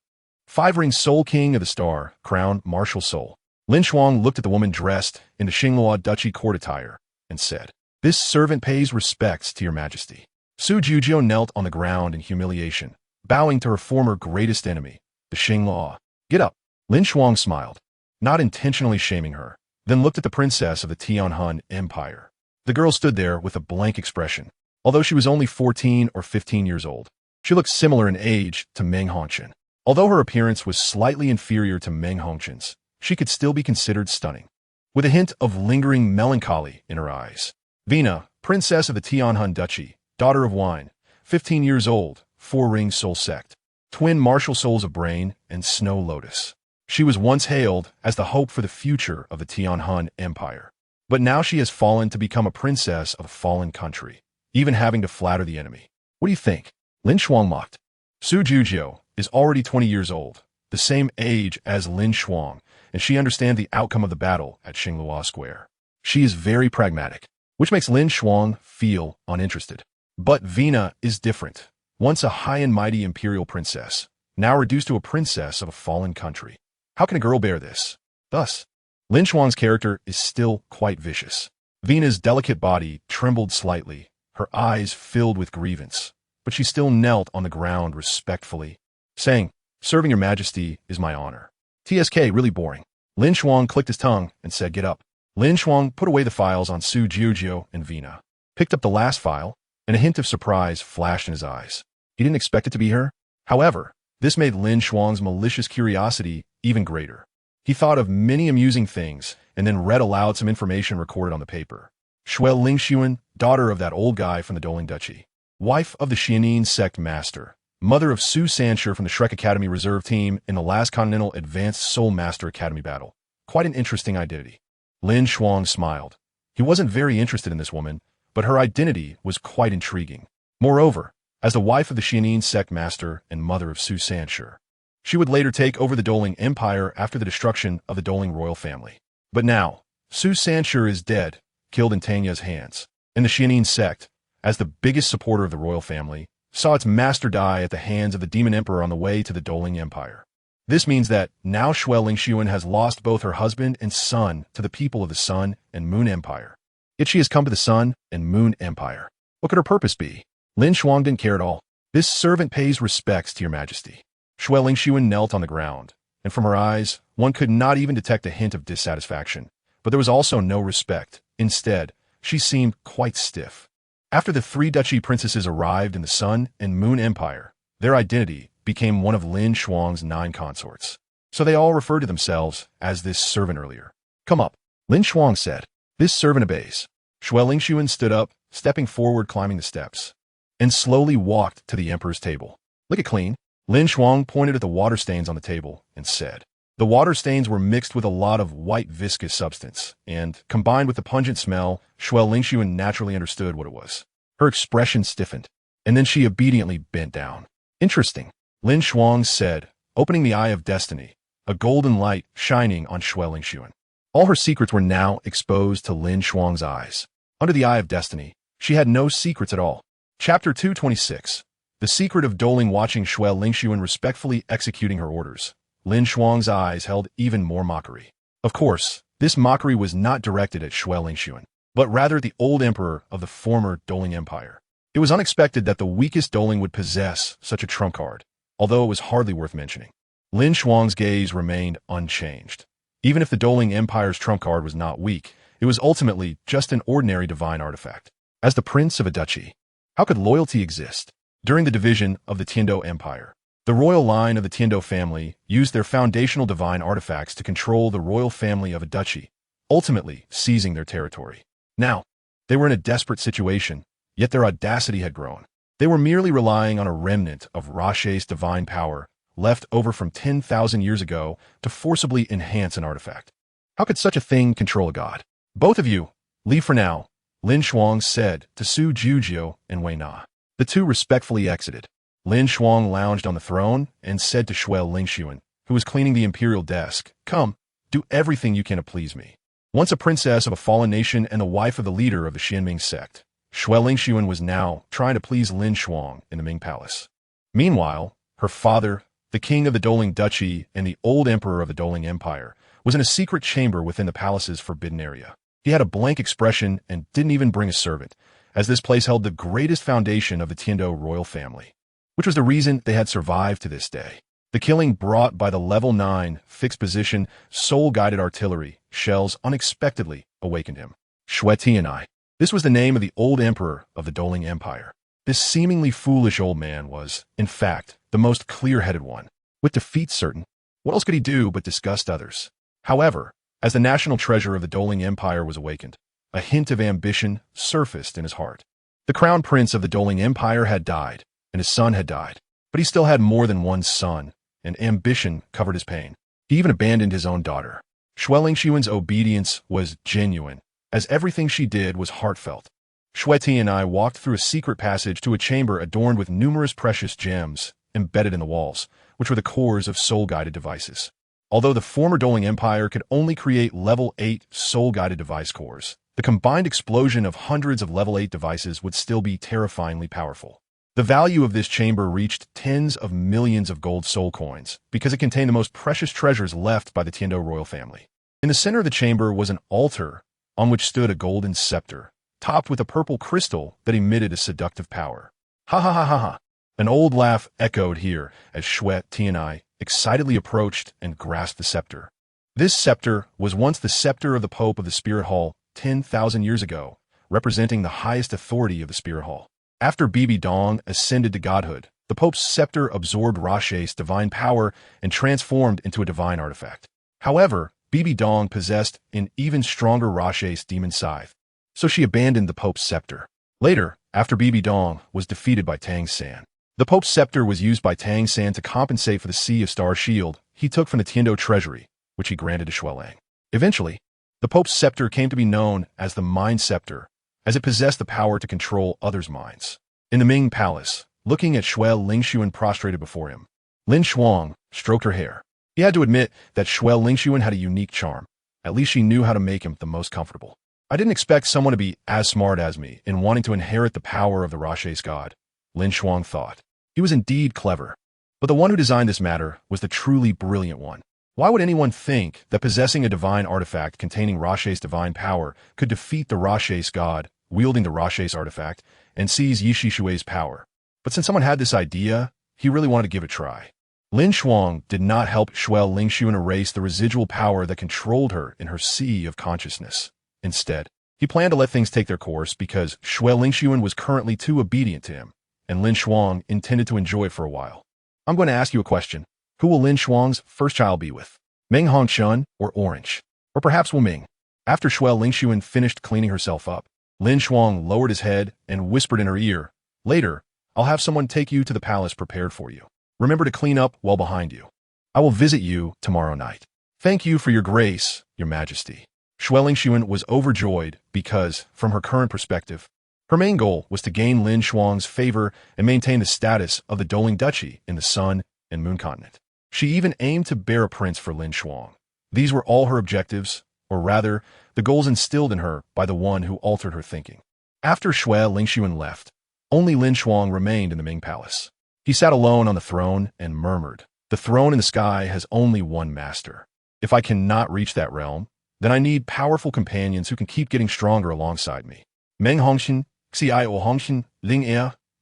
Speaker 1: 5-ring Soul King of the Star, Crown, Martial Soul. LinShuang looked at the woman dressed in the Xingluo Duchy court attire and said, "This servant pays respects to your majesty." Su Jiujiu knelt on the ground in humiliation, bowing to her former greatest enemy, the Xingluo. "Get up." LinShuang smiled, not intentionally shaming her, then looked at the princess of the Tianhan Empire. The girl stood there with a blank expression. Although she was only 14 or 15 years old, she looked similar in age to Meng Hongqian. Although her appearance was slightly inferior to Meng Hongqian's, she could still be considered stunning, with a hint of lingering melancholy in her eyes. Vina, princess of the Tianhan Duchy, daughter of Wine, 15 years old, 4-ring soul sect, twin martial souls of Brain and Snow Lotus. She was once hailed as the hope for the future of the Tianhan Empire, but now she has fallen to become a princess of a fallen country, even having to flatter the enemy. "What do you think?" LinShuang mocked. Su Jiujiu is already 20 years old, the same age as LinShuang, and she understands the outcome of the battle at Xingluo Square. She is very pragmatic, which makes LinShuang feel uninterested. But Vina is different. Once a high and mighty imperial princess, now reduced to a princess of a fallen country. How can a girl bear this? Thus, LinShuang's character is still quite vicious. Vina's delicate body trembled slightly, her eyes filled with grievance, but she still knelt on the ground respectfully, saying, "Serving your majesty is my honor." TSK, really boring. LinShuang clicked his tongue and said, "Get up." LinShuang put away the files on Su Jiujiu and Vina, picked up the last file, and a hint of surprise flashed in his eyes. He didn't expect it to be her. However, this made LinShuang's malicious curiosity even greater. He thought of many amusing things and then read aloud some information recorded on the paper. Shui Lingxuan, daughter of that old guy from the Douluo Duchy, wife of the Xianin sect master, mother of Su Sanshur from the Shrek Academy Reserve Team in the last Continental Advanced Soul Master Academy battle. Quite an interesting identity. LinShuang smiled. He wasn't very interested in this woman, but her identity was quite intriguing. Moreover, as the wife of the Xianin sect master and mother of Su Sanshur, she would later take over the Douling Empire after the destruction of the Douling royal family. But now, Su Sanshur is dead, killed in Tanya's hands, and the Xianin sect, as the biggest supporter of the royal family, saw its master die at the hands of the demon emperor on the way to the Douling Empire. This means that now Shui LinShuang has lost both her husband and son to the people of the Sun and Moon Empire. Yet she has come to the Sun and Moon Empire. What could her purpose be? LinShuang didn't care at all. This servant pays respects to your majesty. Shui LinShuang knelt on the ground, and from her eyes, one could not even detect a hint of dissatisfaction. But there was also no respect. Instead, she seemed quite stiff. After the three duchy princesses arrived in the Sun and Moon Empire, their identity became one of LinShuang's 9 consorts. So they all referred to themselves as this servant earlier. Come up, LinShuang said. This servant obeys. Shui LinShuang stood up, stepping forward, climbing the steps, and slowly walked to the emperor's table. Look it clean. LinShuang pointed at the water stains on the table and said. The water stains were mixed with a lot of white viscous substance, and, combined with the pungent smell, Shui LinShuang naturally understood what it was. Her expression stiffened, and then she obediently bent down. Interesting, LinShuang said, opening the Eye of Destiny, a golden light shining on Shui LinShuang. All her secrets were now exposed to LinShuang's eyes. Under the Eye of Destiny, she had no secrets at all. Chapter 226. The secret of Douling. Watching Shui LinShuang respectfully executing her orders, LinShuang's eyes held even more mockery. Of course, this mockery was not directed at Shui LinShuang, but rather the old emperor of the former Douling Empire. It was unexpected that the weakest Douling would possess such a trump card, although it was hardly worth mentioning. LinShuang's gaze remained unchanged. Even if the Douling Empire's trump card was not weak, it was ultimately just an ordinary divine artifact. As the prince of a duchy, how could loyalty exist? During the division of the Tiando Empire, the royal line of the Tiando family used their foundational divine artifacts to control the royal family of a duchy, ultimately seizing their territory. Now, they were in a desperate situation, yet their audacity had grown. They were merely relying on a remnant of Rashei's divine power left over from 10,000 years ago to forcibly enhance an artifact. How could such a thing control a god? Both of you, leave for now, LinShuang said to Su Jujio and Wei Na. The two respectfully exited. LinShuang lounged on the throne and said to Shui LinShuang, who was cleaning the imperial desk, "Come, do everything you can to please me." Once a princess of a fallen nation and the wife of the leader of the Xianming sect, Shui LinShuang was now trying to please LinShuang in the Ming Palace. Meanwhile, her father, the king of the Douling Duchy and the old emperor of the Douling Empire, was in a secret chamber within the palace's forbidden area. He had a blank expression and didn't even bring a servant, as this place held the greatest foundation of the Tiando royal family, which was the reason they had survived to this day. The killing brought by the level 9 fixed position soul-guided artillery shells unexpectedly awakened him. Shui Tianai. This was the name of the old emperor of the Douling Empire. This seemingly foolish old man was, in fact, the most clear-headed one. With defeat certain, what else could he do but disgust others? However, as the national treasure of the Douling Empire was awakened, a hint of ambition surfaced in his heart. The crown prince of the Douling Empire had died, and his son had died, but he still had more than one son, and ambition covered his pain. He even abandoned his own daughter. Shui LinShuang's obedience was genuine, as everything she did was heartfelt. Shui Tianai walked through a secret passage to a chamber adorned with numerous precious gems embedded in the walls, which were the cores of soul-guided devices. Although the former Douling Empire could only create level 8 soul-guided device cores, the combined explosion of hundreds of level 8 devices would still be terrifyingly powerful. The value of this chamber reached tens of millions of gold soul coins because it contained the most precious treasures left by the Tiando royal family. In the center of the chamber was an altar on which stood a golden scepter, topped with a purple crystal that emitted a seductive power. Ha ha ha ha ha! An old laugh echoed here as Shui Tianai excitedly approached and grasped the scepter. This scepter was once the scepter of the Pope of the Spirit Hall 10,000 years ago, representing the highest authority of the Spirit Hall. After Bibi Dong ascended to godhood, the Pope's scepter absorbed Rashei's divine power and transformed into a divine artifact. However, Bibi Dong possessed an even stronger Rashei's demon scythe, so she abandoned the Pope's scepter. Later, after Bibi Dong was defeated by Tang San, The Pope's scepter was used by Tang San to compensate for the Sea of Star shield he took from the Tiando treasury, which he granted to LinShuang. Eventually, the Pope's scepter came to be known as the Mind Scepter, as it possessed the power to control others' minds. In the Ming Palace, looking at LinShuang prostrated before him, LinShuang stroked her hair. He had to admit that LinShuang had a unique charm. At least she knew how to make him the most comfortable. I didn't expect someone to be as smart as me in wanting to inherit the power of the Rache's god, LinShuang thought. He was indeed clever. But the one who designed this matter was the truly brilliant one. Why would anyone think that possessing a divine artifact containing Rache's divine power could defeat the Rache's god, wielding the Rache's artifact, and seize Ye Xishui's power? But since someone had this idea, he really wanted to give it a try. LinShuang did not help LinShuang erase the residual power that controlled her in her sea of consciousness. Instead, he planned to let things take their course because LinShuang was currently too obedient to him, and LinShuang intended to enjoy it for a while. I'm going to ask you a question. Who will LinShuang's first child be with? Meng Hongshun or Orange? Or perhaps Wu Ming? After LinShuang finished cleaning herself up, LinShuang lowered his head and whispered in her ear, "Later, I'll have someone take you to the palace prepared for you. Remember to clean up while behind you. I will visit you tomorrow night. Thank you for your grace, your majesty." LinShuang was overjoyed because, from her current perspective, her main goal was to gain LinShuang's favor and maintain the status of the Douluo Duchy in the Sun and Moon Continent. She even aimed to bear a prince for LinShuang. These were all her objectives, or rather, the goals instilled in her by the one who altered her thinking. After LinShuang left, only LinShuang remained in the Ming Palace. He sat alone on the throne and murmured, "The throne in the sky has only one master. If I cannot reach that realm, then I need powerful companions who can keep getting stronger alongside me. Meng Hongxin, Xiao Hongxin, Ling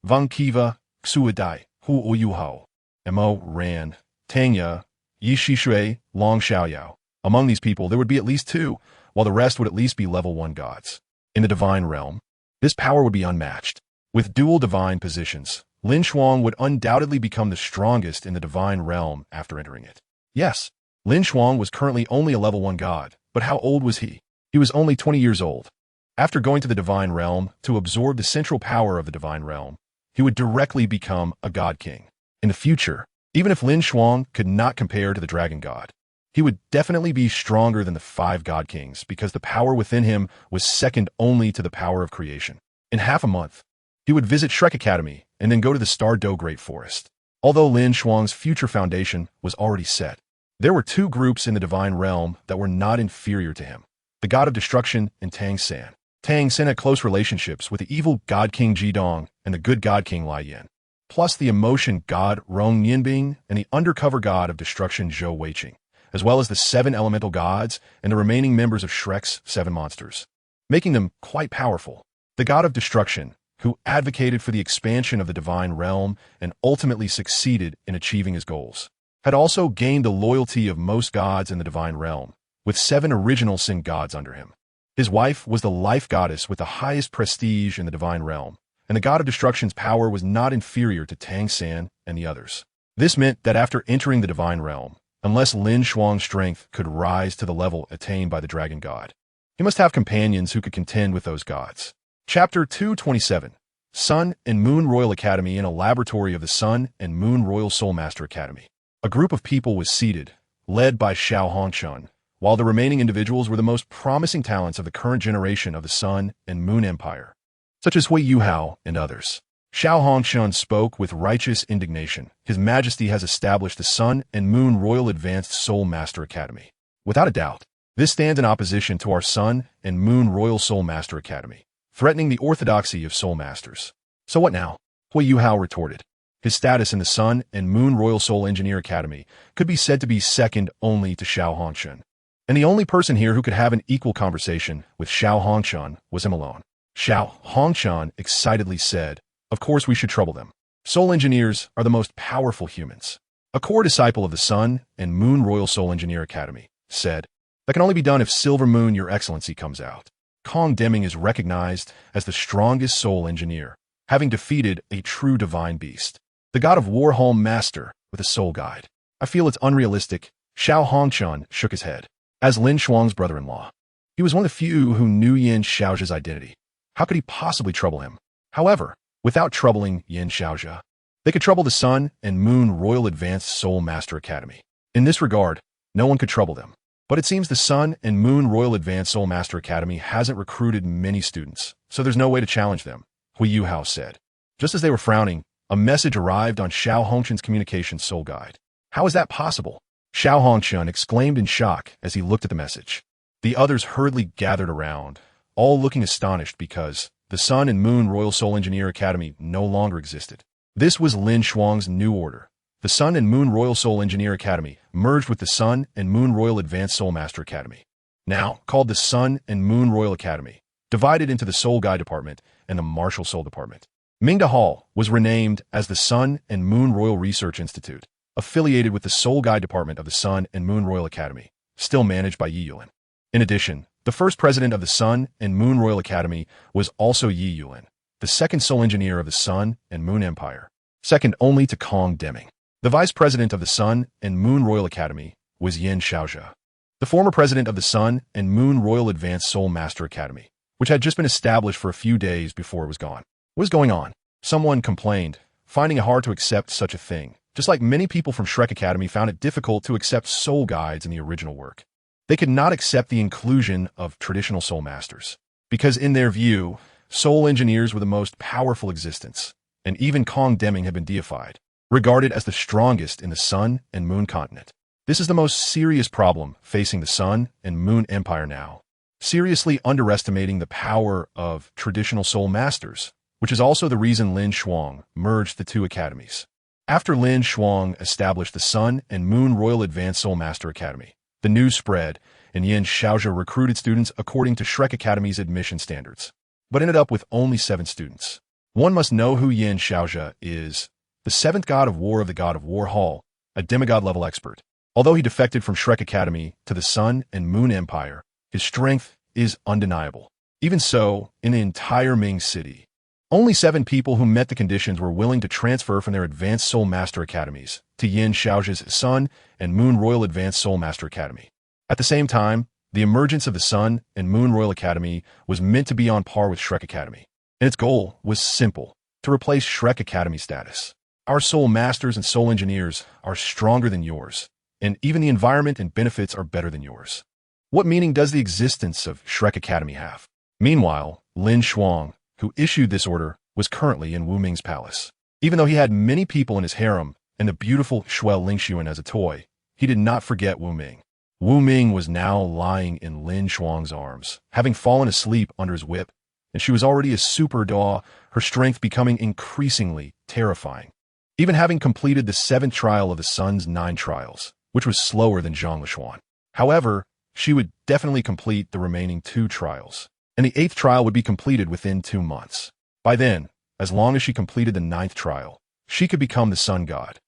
Speaker 1: Wang Kiva, Xuadai, Hu Oyuhao, Mo Ran, Tangya, Ye Xishui, Long Xiaoyao. Among these people, there would be at least two, while the rest would at least be level 1 gods. In the divine realm, this power would be unmatched. With dual divine positions, LinShuang would undoubtedly become the strongest in the divine realm after entering it. Yes, LinShuang was currently only a level 1 god, but how old was he? He was only 20 years old. After going to the divine realm to absorb the central power of the divine realm, he would directly become a god king. In the future, even if LinShuang could not compare to the dragon god, he would definitely be stronger than the 5 god kings because the power within him was second only to the power of creation. In half a month, he would visit Shrek Academy and then go to the Star Do Great Forest. Although LinShuang's future foundation was already set, there were 2 groups in the divine realm that were not inferior to him, the god of destruction and Tang San. Tang San had close relationships with the evil god king Dong and the good god king Lai Yan, plus the emotion god Rong Yinbing and the undercover god of destruction Zhou Weiqing, as well as the 7 elemental gods and the remaining members of Shrek's 7 monsters, making them quite powerful. The god of destruction, who advocated for the expansion of the divine realm and ultimately succeeded in achieving his goals, had also gained the loyalty of most gods in the divine realm, with 7 original sin gods under him. His wife was the life goddess with the highest prestige in the divine realm, and the god of destruction's power was not inferior to Tang San and the others. This meant that after entering the divine realm, unless LinShuang's strength could rise to the level attained by the dragon god, he must have companions who could contend with those gods. Chapter 227, Sun and Moon Royal Academy in a laboratory of the Sun and Moon Royal Soul Master Academy. A group of people was seated, led by Xiao Hongshun, while the remaining individuals were the most promising talents of the current generation of the Sun and Moon Empire, such as DaiYueheng and others. Xiao Hongshun spoke with righteous indignation. His Majesty has established the Sun and Moon Royal Advanced Soul Master Academy. Without a doubt, this stands in opposition to our Sun and Moon Royal Soul Master Academy, threatening the orthodoxy of Soul Masters. So what now? DaiYueheng retorted. His status in the Sun and Moon Royal Soul Engineer Academy could be said to be second only to Xiao Hongshun. And the only person here who could have an equal conversation with Xiao Hongshun was him alone. Xiao Hongshun excitedly said, "Of course we should trouble them. Soul engineers are the most powerful humans." A core disciple of the Sun and Moon Royal Soul Engineer Academy said, "That can only be done if Silver Moon Your Excellency comes out." Kong Deming is recognized as the strongest soul engineer, having defeated a true divine beast, the god of Warholm Master with a soul guide. "I feel it's unrealistic." Xiao Hongshun shook his head. As LinShuang's brother-in-law, he was one of the few who knew Yin Xiaozhe's identity. How could he possibly trouble him? However, without troubling Yin Xiaozhe, They could trouble the Sun and Moon Royal Advanced Soul Master Academy. In this regard, no one could trouble them. But it seems the Sun and Moon Royal Advanced Soul Master Academy hasn't recruited many students, so there's no way to challenge them, DaiYueheng said. Just as they were frowning, a message arrived on Xiao Hongchen's communications soul guide. How is that possible? Xiao Hongchen exclaimed in shock as he looked at the message. The others hurriedly gathered around, all looking astonished because the Sun and Moon Royal Soul Engineer Academy no longer existed. This was LinShuang's new order. The Sun and Moon Royal Soul Engineer Academy merged with the Sun and Moon Royal Advanced Soul Master Academy, now called the Sun and Moon Royal Academy, divided into the Soul Guide Department and the Martial Soul Department. Mingda Hall was renamed as the Sun and Moon Royal Research Institute, affiliated with the Soul Guide Department of the Sun and Moon Royal Academy, still managed by DaiYueheng. In addition, the first president of the Sun and Moon Royal Academy was also DaiYueheng, the second Soul Engineer of the Sun and Moon Empire, second only to Kong Deming. The vice president of the Sun and Moon Royal Academy was Yin Xiaozhe, the former president of the Sun and Moon Royal Advanced Soul Master Academy, which had just been established for a few days before it was gone. What was going on? Someone complained, finding it hard to accept such a thing, just like many people from Shrek Academy found it difficult to accept soul guides in the original work. They could not accept the inclusion of traditional soul masters, because in their view, soul engineers were the most powerful existence, and even Kong Deming had been deified, regarded as the strongest in the Sun and Moon continent. This is the most serious problem facing the Sun and Moon Empire now, seriously underestimating the power of traditional soul masters, which is also the reason LinShuang merged the two academies. After LinShuang established the Sun and Moon Royal Advanced Soul Master Academy, the news spread, and Yin Xiaozhe recruited students according to Shrek Academy's admission standards, but ended up with only 7 students. One must know who Yin Xiaozhe is, the 7th God of War of the God of War Hall, a demigod-level expert. Although he defected from Shrek Academy to the Sun and Moon Empire, his strength is undeniable. Even so, in the entire Ming City, only 7 people who met the conditions were willing to transfer from their Advanced Soul Master Academies to Yin Xiaozhe's Sun and Moon Royal Advanced Soul Master Academy. At the same time, the emergence of the Sun and Moon Royal Academy was meant to be on par with Shrek Academy, and its goal was simple, to replace Shrek Academy status. Our soul masters and soul engineers are stronger than yours, and even the environment and benefits are better than yours. What meaning does the existence of Shrek Academy have? Meanwhile, LinShuang, who issued this order, was currently in Wu Ming's palace. Even though he had many people in his harem and the beautiful Shuel Lingxuan as a toy, he did not forget Wu Ming. Wu Ming was now lying in LinShuang's arms, having fallen asleep under his whip, and she was already a super doll, her strength becoming increasingly terrifying. Even having completed the 7th trial of the Sun's 9 trials, which was slower than LinShuang. However, she would definitely complete the remaining 2 trials, and the 8th trial would be completed within 2 months. By then, as long as she completed the 9th trial, she could become the Sun God.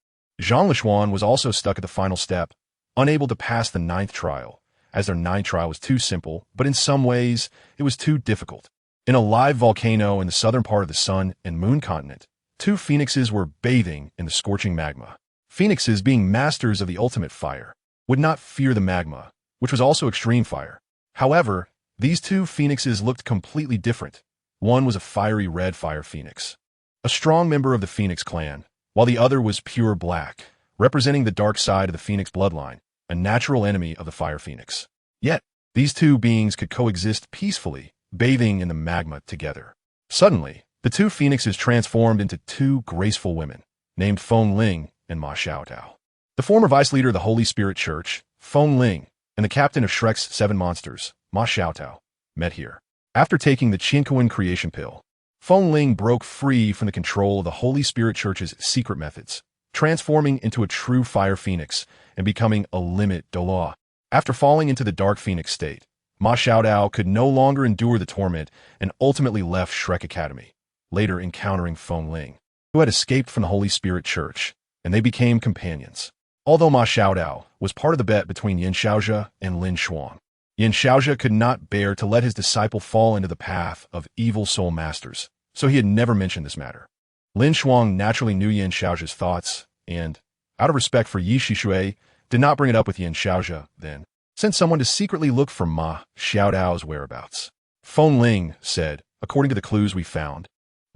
Speaker 1: LinShuang was also stuck at the final step, unable to pass the 9th trial, as their 9th trial was too simple, but in some ways, it was too difficult. In a live volcano in the southern part of the Sun and Moon continent, 2 phoenixes were bathing in the scorching magma. Phoenixes, being masters of the ultimate fire, would not fear the magma, which was also extreme fire. However, these 2 phoenixes looked completely different. One was a fiery red fire phoenix, a strong member of the Phoenix clan, while the other was pure black, representing the dark side of the Phoenix bloodline, a natural enemy of the fire phoenix. Yet, these 2 beings could coexist peacefully, bathing in the magma together. Suddenly, the 2 phoenixes transformed into 2 graceful women, named Feng Ling and Ma Xiaotao. The former vice leader of the Holy Spirit Church, Feng Ling, and the captain of Shrek's 7 monsters, Ma Xiaotao, met here. After taking the Qinkuan creation pill, Feng Ling broke free from the control of the Holy Spirit Church's secret methods, transforming into a true fire phoenix and becoming a limit Douluo. After falling into the dark phoenix state, Ma Xiaotao could no longer endure the torment and ultimately left Shrek Academy, later encountering Feng Ling, who had escaped from the Holy Spirit Church, and they became companions. Although Ma Xiaotao was part of the bet between Yin Xiaozhe and LinShuang, Yin Xiaozhe could not bear to let his disciple fall into the path of evil soul masters, so he had never mentioned this matter. LinShuang naturally knew Yin Xiaozhe's thoughts, and, out of respect for Ye Xishui, did not bring it up with Yin Xiaozhe then, sent someone to secretly look for Ma Xiaotao's whereabouts. Feng Ling said, according to the clues we found,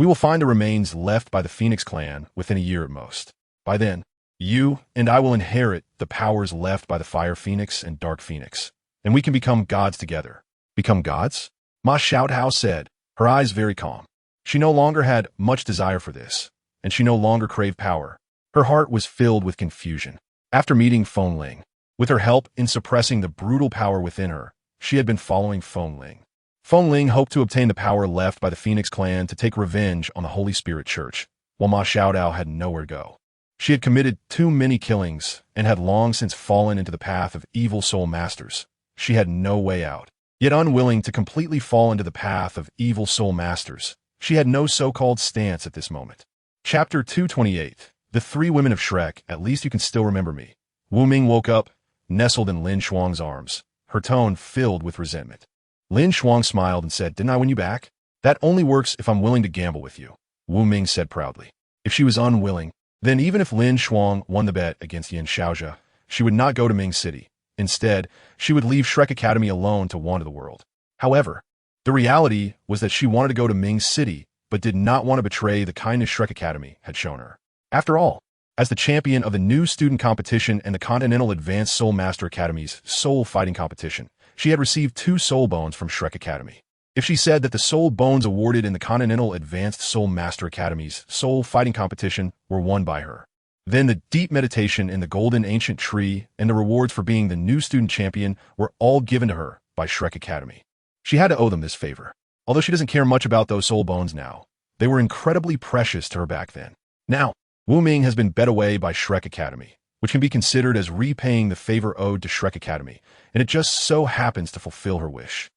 Speaker 1: We will find the remains left by the Phoenix clan within a year at most. By then, you and I will inherit the powers left by the Fire Phoenix and Dark Phoenix, and we can become gods together. Become gods? Ma Xiaotao said, her eyes very calm. She no longer had much desire for this, and she no longer craved power. Her heart was filled with confusion. After meeting Feng Ling, with her help in suppressing the brutal power within her, she had been following Feng Ling. Feng Ling hoped to obtain the power left by the Phoenix clan to take revenge on the Holy Spirit Church, while Ma Xiaodao had nowhere to go. She had committed too many killings and had long since fallen into the path of evil soul masters. She had no way out. Yet unwilling to completely fall into the path of evil soul masters, she had no so-called stance at this moment. Chapter 228. The Three Women of Shrek. At least you can still remember me. Wu Ming woke up, nestled in LinShuang's arms, her tone filled with resentment. LinShuang smiled and said, "Didn't I win you back? That only works if I'm willing to gamble with you," Wu Ming said proudly. If she was unwilling, then even if LinShuang won the bet against Yin Xiaojia, she would not go to Ming City. Instead, she would leave Shrek Academy alone to wander the world. However, the reality was that she wanted to go to Ming City, but did not want to betray the kindness Shrek Academy had shown her. After all, as the champion of the new student competition and the Continental Advanced Soul Master Academy's soul fighting competition, she had received 2 soul bones from Shrek Academy. If she said that the soul bones awarded in the Continental Advanced Soul Master Academy's soul fighting competition were won by her, then the deep meditation in the golden ancient tree and the rewards for being the new student champion were all given to her by Shrek Academy. She had to owe them this favor. Although she doesn't care much about those soul bones now, they were incredibly precious to her back then. Now, Wu Ming has been bet away by Shrek Academy, which can be considered as repaying the favor owed to Shrek Academy, and it just so happens to fulfill her wish.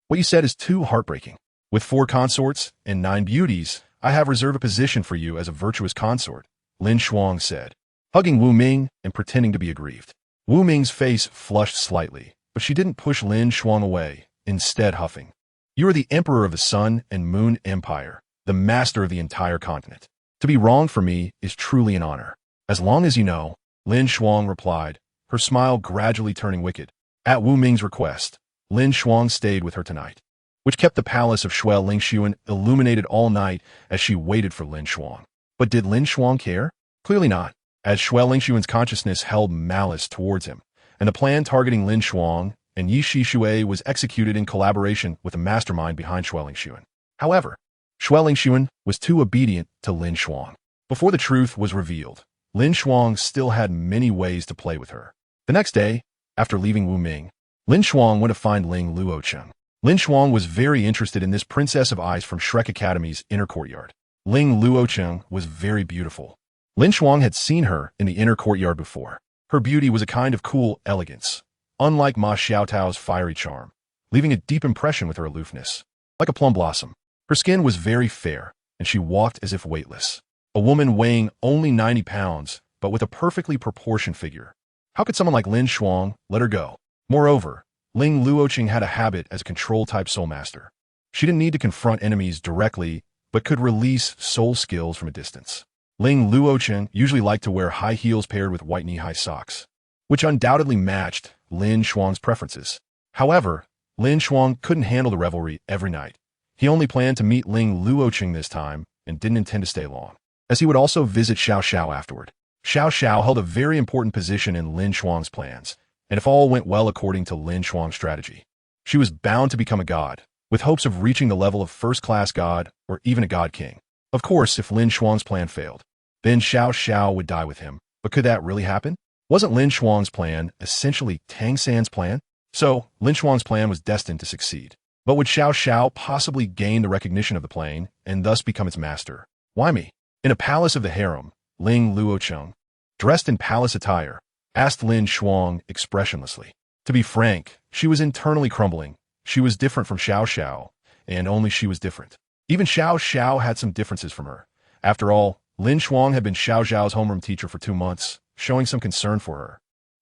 Speaker 1: What you said is too heartbreaking. With 4 consorts and 9 beauties, I have reserved a position for you as a virtuous consort, LinShuang said, hugging Wu Ming and pretending to be aggrieved. Wu Ming's face flushed slightly, but she didn't push LinShuang away, instead huffing. You are the emperor of the Sun and Moon Empire, the master of the entire continent. To be wronged for me is truly an honor. As long as you know, LinShuang replied, her smile gradually turning wicked. At Wu Ming's request, LinShuang stayed with her tonight, which kept the palace of Shui Lingshuan illuminated all night as she waited for LinShuang. But did LinShuang care? Clearly not, as Shui Lingshuan's consciousness held malice towards him, and the plan targeting LinShuang and Ye Xishui was executed in collaboration with the mastermind behind Shui Lingshuan. However, Shui Lingshuan was too obedient to LinShuang. Before the truth was revealed, LinShuang still had many ways to play with her. The next day, after leaving Wu Ming, LinShuang went to find Ling Luocheng. LinShuang was very interested in this princess of ice from Shrek Academy's inner courtyard. Ling Luocheng was very beautiful. LinShuang had seen her in the inner courtyard before. Her beauty was a kind of cool elegance, unlike Ma Xiaotao's fiery charm, leaving a deep impression with her aloofness. Like a plum blossom, her skin was very fair, and she walked as if weightless. A woman weighing only 90 pounds, but with a perfectly proportioned figure. How could someone like LinShuang let her go? Moreover, Ling Luocheng had a habit as a control-type soul master. She didn't need to confront enemies directly, but could release soul skills from a distance. Ling Luocheng usually liked to wear high heels paired with white knee-high socks, which undoubtedly matched LinShuang's preferences. However, LinShuang couldn't handle the revelry every night. He only planned to meet Ling Luocheng this time and didn't intend to stay long, as he would also visit Xiao Xiao afterward. Xiao Xiao held a very important position in LinShuang's plans, and if all went well according to LinShuang's strategy, she was bound to become a god, with hopes of reaching the level of first-class god or even a god king. Of course, if LinShuang's plan failed, then Xiao Xiao would die with him. But could that really happen? Wasn't LinShuang's plan essentially Tang San's plan? So, LinShuang's plan was destined to succeed. But would Xiao Xiao possibly gain the recognition of the plane and thus become its master? Why me? In a palace of the harem, Ling Luocheng, dressed in palace attire, asked LinShuang expressionlessly. To be frank, she was internally crumbling. She was different from Xiao Xiao, and only she was different. Even Xiao Xiao had some differences from her. After all, LinShuang had been Xiao Xiao's homeroom teacher for 2 months, showing some concern for her.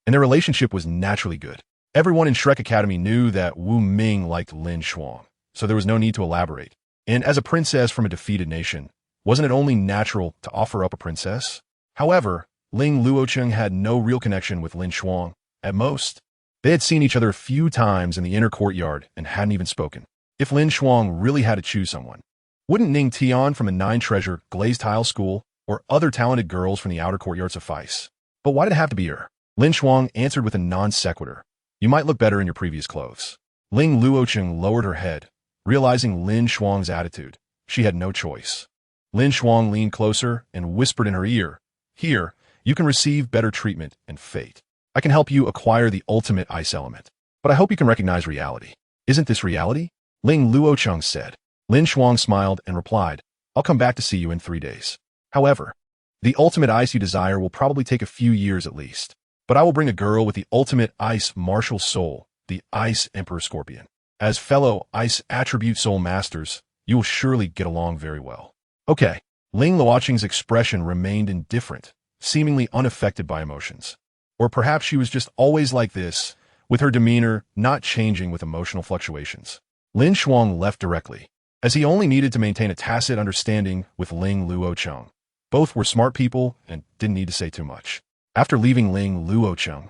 Speaker 1: And their relationship was naturally good. Everyone in Shrek Academy knew that Wu Ming liked LinShuang, so there was no need to elaborate. And as a princess from a defeated nation, wasn't it only natural to offer up a princess? However, Ling Luocheng had no real connection with LinShuang. At most, they had seen each other a few times in the inner courtyard and hadn't even spoken. If LinShuang really had to choose someone, Wouldn't Ning Tian from a nine-treasure glazed tile school or other talented girls from the outer courtyard suffice? But why did it have to be her? LinShuang answered with a non-sequitur. You might look better in your previous clothes. Ling Luocheng lowered her head, realizing LinShuang's attitude. She had no choice. LinShuang leaned closer and whispered in her ear, Here, you can receive better treatment and fate. I can help you acquire the ultimate ice element. But I hope you can recognize reality. Isn't this reality? Ling Luocheng said. LinShuang smiled and replied, I'll come back to see you in 3 days. However, the ultimate ice you desire will probably take a few years at least. But I will bring a girl with the ultimate ice martial soul, the Ice Emperor Scorpion. As fellow ice attribute soul masters, you will surely get along very well. Okay. Ling Luocheng's expression remained indifferent, seemingly unaffected by emotions. Or perhaps she was just always like this, with her demeanor not changing with emotional fluctuations. LinShuang left directly, as he only needed to maintain a tacit understanding with Ling Luocheng. Both were smart people and didn't need to say too much. After leaving Ling Luocheng,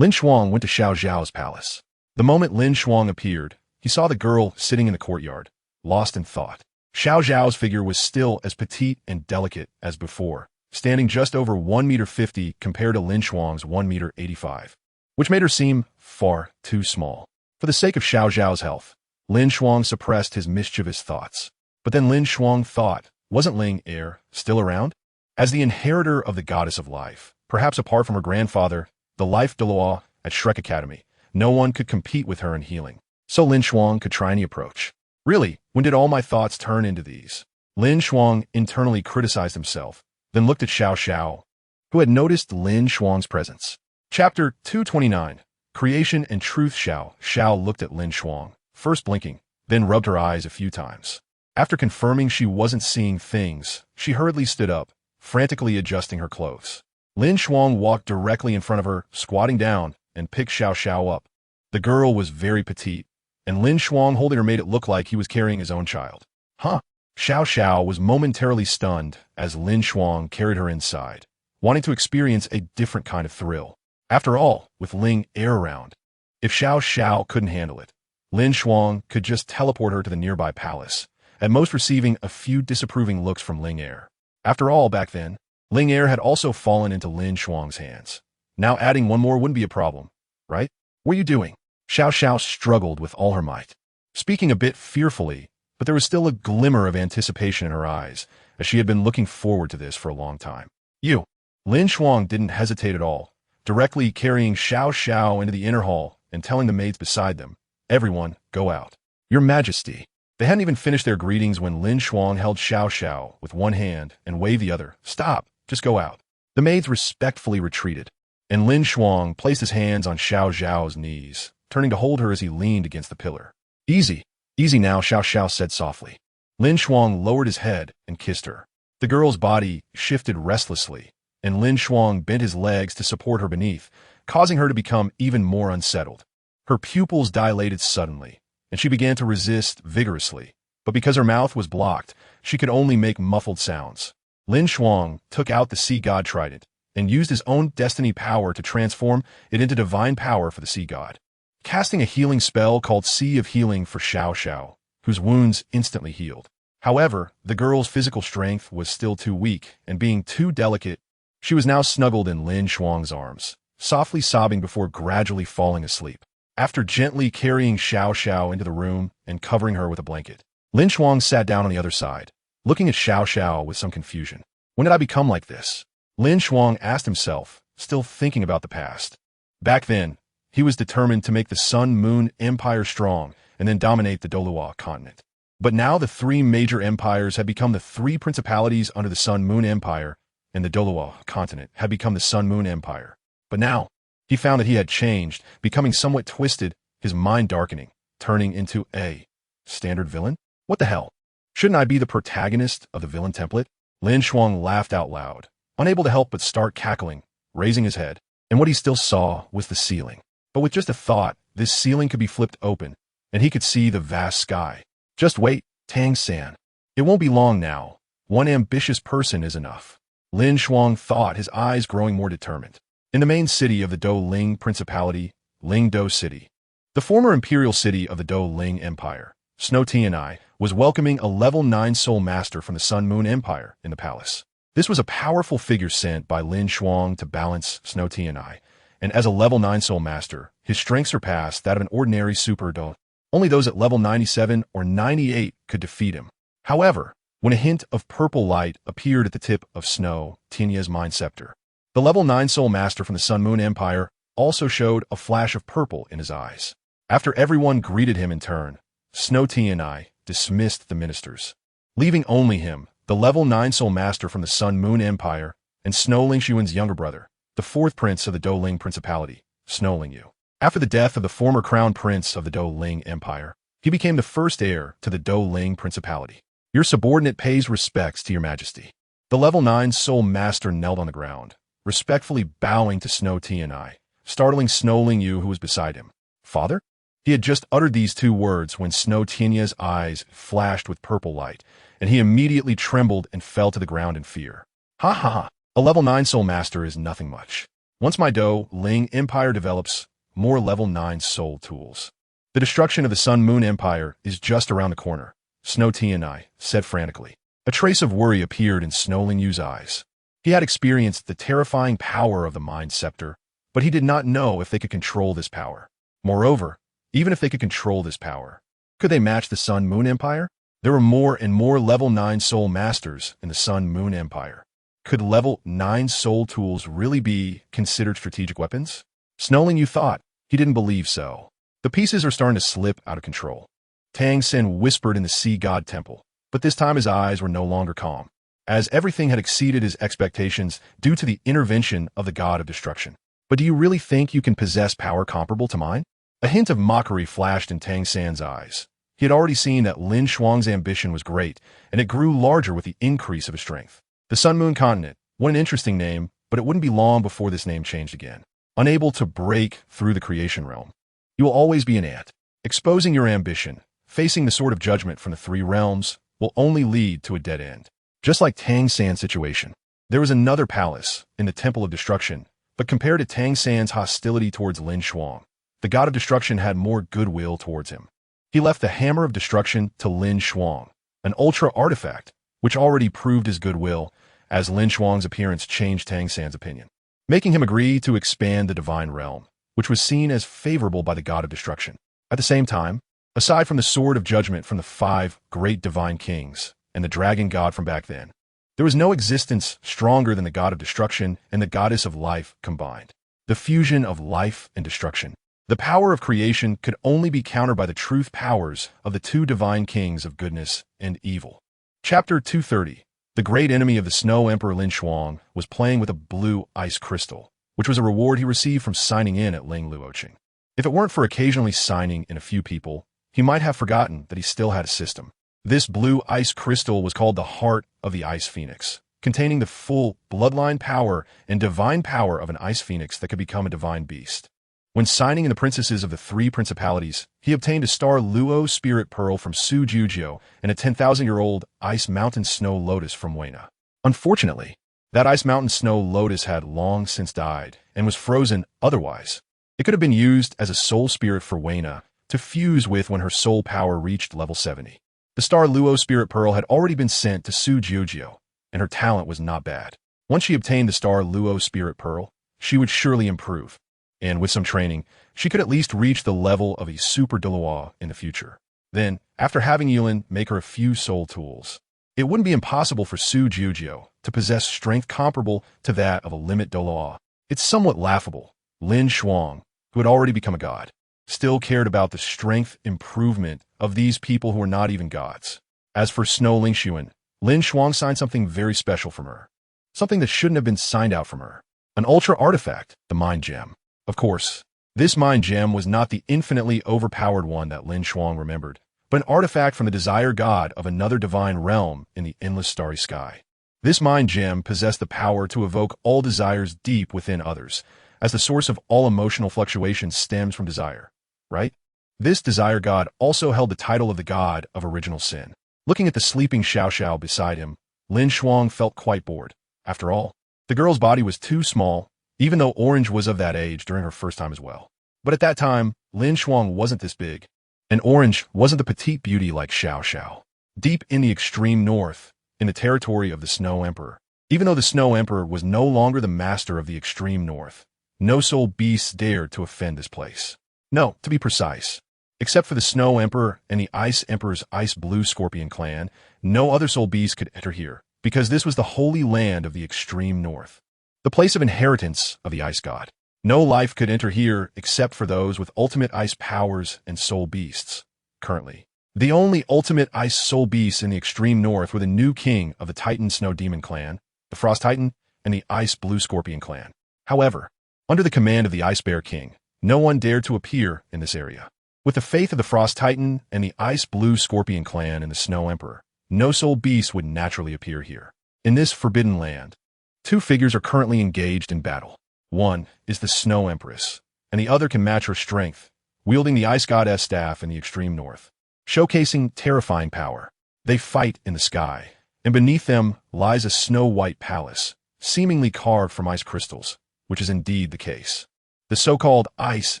Speaker 1: LinShuang went to Xiao Zhao's palace. The moment LinShuang appeared, he saw the girl sitting in the courtyard, lost in thought. Xiao Zhao's figure was still as petite and delicate as before, standing just over 1.50 meters compared to LinShuang's 1.85 meters, which made her seem far too small. For the sake of Xiao Zhao's health, LinShuang suppressed his mischievous thoughts. But then LinShuang thought, wasn't Ling Er still around? As the inheritor of the goddess of life, perhaps apart from her grandfather, the life Douluo at Shrek Academy, no one could compete with her in healing. So LinShuang could try any approach. Really, when did all my thoughts turn into these? LinShuang internally criticized himself, then looked at Xiao Zhao, who had noticed LinShuang's presence. Chapter 229, Creation and Truth. Xiao Zhao looked at LinShuang, first blinking, then rubbed her eyes a few times. After confirming she wasn't seeing things, she hurriedly stood up, frantically adjusting her clothes. LinShuang walked directly in front of her, squatting down, and picked Xiao Zhao up. The girl was very petite, and LinShuang holding her made it look like he was carrying his own child. Huh? Xiao Zhao was momentarily stunned as LinShuang carried her inside, wanting to experience a different kind of thrill. After all, with Ling Er around, if Xiao Zhao couldn't handle it, LinShuang could just teleport her to the nearby palace, at most receiving a few disapproving looks from Ling Er. After all, back then, Ling Er had also fallen into LinShuang's hands. Now adding one more wouldn't be a problem, right? What are you doing? Xiao Zhao struggled with all her might, speaking a bit fearfully, but there was still a glimmer of anticipation in her eyes, as she had been looking forward to this for a long time. You. LinShuang didn't hesitate at all, directly carrying Xiao Zhao into the inner hall and telling the maids beside them, Everyone, go out. Your Majesty. They hadn't even finished their greetings when LinShuang held Xiao Zhao with one hand and waved the other. Stop, just go out. The maids respectfully retreated, and LinShuang placed his hands on Xiao Zhao's knees, turning to hold her as he leaned against the pillar. Easy now, Xiao Zhao said softly. LinShuang lowered his head and kissed her. The girl's body shifted restlessly, and LinShuang bent his legs to support her beneath, causing her to become even more unsettled. Her pupils dilated suddenly, and she began to resist vigorously, but because her mouth was blocked, she could only make muffled sounds. LinShuang took out the sea god trident and used his own destiny power to transform it into divine power for the sea god, casting a healing spell called Sea of Healing for Xiao Zhao, whose wounds instantly healed. However, the girl's physical strength was still too weak, and being too delicate, she was now snuggled in LinShuang's arms, softly sobbing before gradually falling asleep. After gently carrying Xiao Zhao into the room and covering her with a blanket, LinShuang sat down on the other side, looking at Xiao Zhao with some confusion. When did I become like this? LinShuang asked himself, still thinking about the past. Back then, he was determined to make the Sun-Moon Empire strong and then dominate the Douluo Continent. But now the three major empires had become the three principalities under the Sun-Moon Empire, and the Douluo Continent had become the Sun-Moon Empire. But now, he found that he had changed, becoming somewhat twisted, his mind darkening, turning into a standard villain? What the hell? Shouldn't I be the protagonist of the villain template? LinShuang laughed out loud, unable to help but start cackling, raising his head, and what he still saw was the ceiling. But with just a thought, this ceiling could be flipped open, and he could see the vast sky. Just wait, Tang-san. It won't be long now. One ambitious person is enough. LinShuang thought, his eyes growing more determined. In the main city of the Douling Principality, Lingdo City, the former imperial city of the Douling Empire, Snow Tianyi, was welcoming a level 9 soul master from the Sun Moon Empire in the palace. This was a powerful figure sent by LinShuang to balance Snow Tianyi, and as a level 9 soul master, his strength surpassed that of an ordinary super adult. Only those at level 97 or 98 could defeat him. However, when a hint of purple light appeared at the tip of Snow Tianyi's mind scepter, the level 9 soul master from the Sun Moon Empire also showed a flash of purple in his eyes. After everyone greeted him in turn, Snow Tianyi dismissed the ministers, leaving only him, the level 9 soul master from the Sun Moon Empire, and Snow LinShuang's younger brother, the fourth prince of the Douling Principality, Snow Lingyu. After the death of the former crown prince of the Douling Empire, he became the first heir to the Douling Principality. Your subordinate pays respects to your majesty. The level 9 soul master knelt on the ground, respectfully bowing to Snow Tianyi, startling Snow Lingyu who was beside him. Father? He had just uttered these two words when Snow Tianyi's eyes flashed with purple light, and he immediately trembled and fell to the ground in fear. Ha ha ha! A level 9 soul master is nothing much. Once my Douling Empire develops more level 9 soul tools, the destruction of the Sun Moon Empire is just around the corner, Snow Tianyi said frantically. A trace of worry appeared in Snow Lingyu's eyes. He had experienced the terrifying power of the Mind Scepter, but he did not know if they could control this power. Moreover, even if they could control this power, could they match the Sun Moon Empire? There were more and more level 9 soul masters in the Sun Moon Empire. Could level 9 soul tools really be considered strategic weapons? Snow Lingyu thought. He didn't believe so. The pieces are starting to slip out of control. Tang Sen whispered in the Sea God Temple, but this time his eyes were no longer calm, as everything had exceeded his expectations due to the intervention of the God of Destruction. But do you really think you can possess power comparable to mine? A hint of mockery flashed in Tang San's eyes. He had already seen that LinShuang's ambition was great, and it grew larger with the increase of his strength. The Sun Moon Continent, what an interesting name, but it wouldn't be long before this name changed again. Unable to break through the creation realm, you will always be an ant. Exposing your ambition, facing the sword of judgment from the three realms, will only lead to a dead end. Just like Tang San's situation, there was another palace in the Temple of Destruction, but compared to Tang San's hostility towards LinShuang, the God of Destruction had more goodwill towards him. He left the Hammer of Destruction to LinShuang, an ultra artifact, which already proved his goodwill, as LinShuang's appearance changed Tang San's opinion, making him agree to expand the divine realm, which was seen as favorable by the God of Destruction. At the same time, aside from the sword of judgment from the 5 great divine kings and the dragon god from back then, there was no existence stronger than the God of Destruction and the goddess of life combined. The fusion of life and destruction. The power of creation could only be countered by the truth powers of the 2 divine kings of goodness and evil. Chapter 230. The great enemy of the Snow Emperor LinShuang was playing with a blue ice crystal, which was a reward he received from signing in at Luoqing. If it weren't for occasionally signing in a few people, he might have forgotten that he still had a system. This blue ice crystal was called the Heart of the Ice Phoenix, containing the full bloodline power and divine power of an ice phoenix that could become a divine beast. When signing in the princesses of the 3 principalities, he obtained a Star Luo Spirit Pearl from Su Jujio and a 10,000-year-old Ice Mountain Snow Lotus from Weina. Unfortunately, that Ice Mountain Snow Lotus had long since died and was frozen otherwise. It could have been used as a soul spirit for Weina to fuse with when her soul power reached level 70. The Star Luo Spirit Pearl had already been sent to Su Jujio, and her talent was not bad. Once she obtained the Star Luo Spirit Pearl, she would surely improve. And with some training, she could at least reach the level of a super Douluo in the future. Then, after having Yulin make her a few soul tools, it wouldn't be impossible for Su Jujio to possess strength comparable to that of a limit Douluo. It's somewhat laughable. LinShuang, who had already become a god, still cared about the strength improvement of these people who were not even gods. As for Snow LinShuang, LinShuang signed something very special from her. Something that shouldn't have been signed out from her. An ultra artifact, the Mind Gem. Of course, this Mind Gem was not the infinitely overpowered one that LinShuang remembered, but an artifact from the desire god of another divine realm in the endless starry sky. This Mind Gem possessed the power to evoke all desires deep within others, as the source of all emotional fluctuations stems from desire, right? This desire god also held the title of the god of original sin. Looking at the sleeping Xiao Xiao beside him, LinShuang felt quite bored. After all, the girl's body was too small, even though Orange was of that age during her first time as well. But at that time, LinShuang wasn't this big. And orange wasn't the petite beauty like Xiao Xiao. Deep in the extreme north, in the territory of the Snow Emperor, even though the Snow Emperor was no longer the master of the extreme north, no soul beasts dared to offend this place. No, to be precise, except for the Snow Emperor and the Ice Emperor's Ice Blue Scorpion clan, no other soul beast could enter here, because this was the holy land of the extreme north, the place of inheritance of the Ice God. No life could enter here except for those with ultimate ice powers and soul beasts. Currently, the only ultimate ice soul beasts in the extreme north were the new king of the Titan Snow Demon clan, the Frost Titan, and the Ice Blue Scorpion clan. However, under the command of the Ice Bear King, no one dared to appear in this area. With the faith of the Frost Titan and the Ice Blue Scorpion clan and the Snow Emperor, no soul beast would naturally appear here. In this forbidden land, two figures are currently engaged in battle. One is the Snow Empress, and the other can match her strength, wielding the Ice Goddess staff in the extreme north, showcasing terrifying power. They fight in the sky, and beneath them lies a snow-white palace, seemingly carved from ice crystals, which is indeed the case. The so-called Ice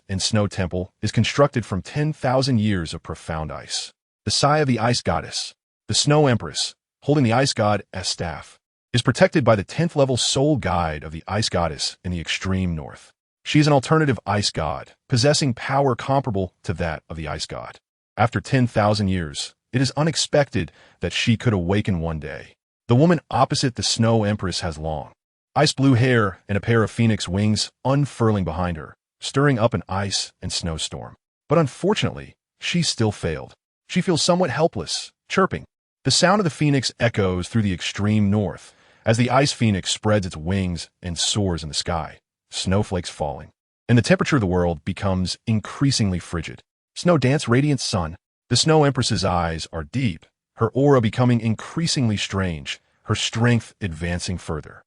Speaker 1: and Snow Temple is constructed from 10,000 years of profound ice. The Sai of the Ice Goddess, the Snow Empress, holding the Ice God as staff, is protected by the 10th level soul guide of the Ice Goddess in the extreme north. She is an alternative ice god, possessing power comparable to that of the Ice God. After 10,000 years, it is unexpected that she could awaken one day. The woman opposite the Snow Empress has long, ice blue hair and a pair of phoenix wings unfurling behind her, stirring up an ice and snowstorm. But unfortunately, she still failed. She feels somewhat helpless, chirping. The sound of the phoenix echoes through the extreme north, as the ice phoenix spreads its wings and soars in the sky, snowflakes falling, and the temperature of the world becomes increasingly frigid. Snow Dance Radiant Sun. The Snow Empress's eyes are deep, her aura becoming increasingly strange, her strength advancing further.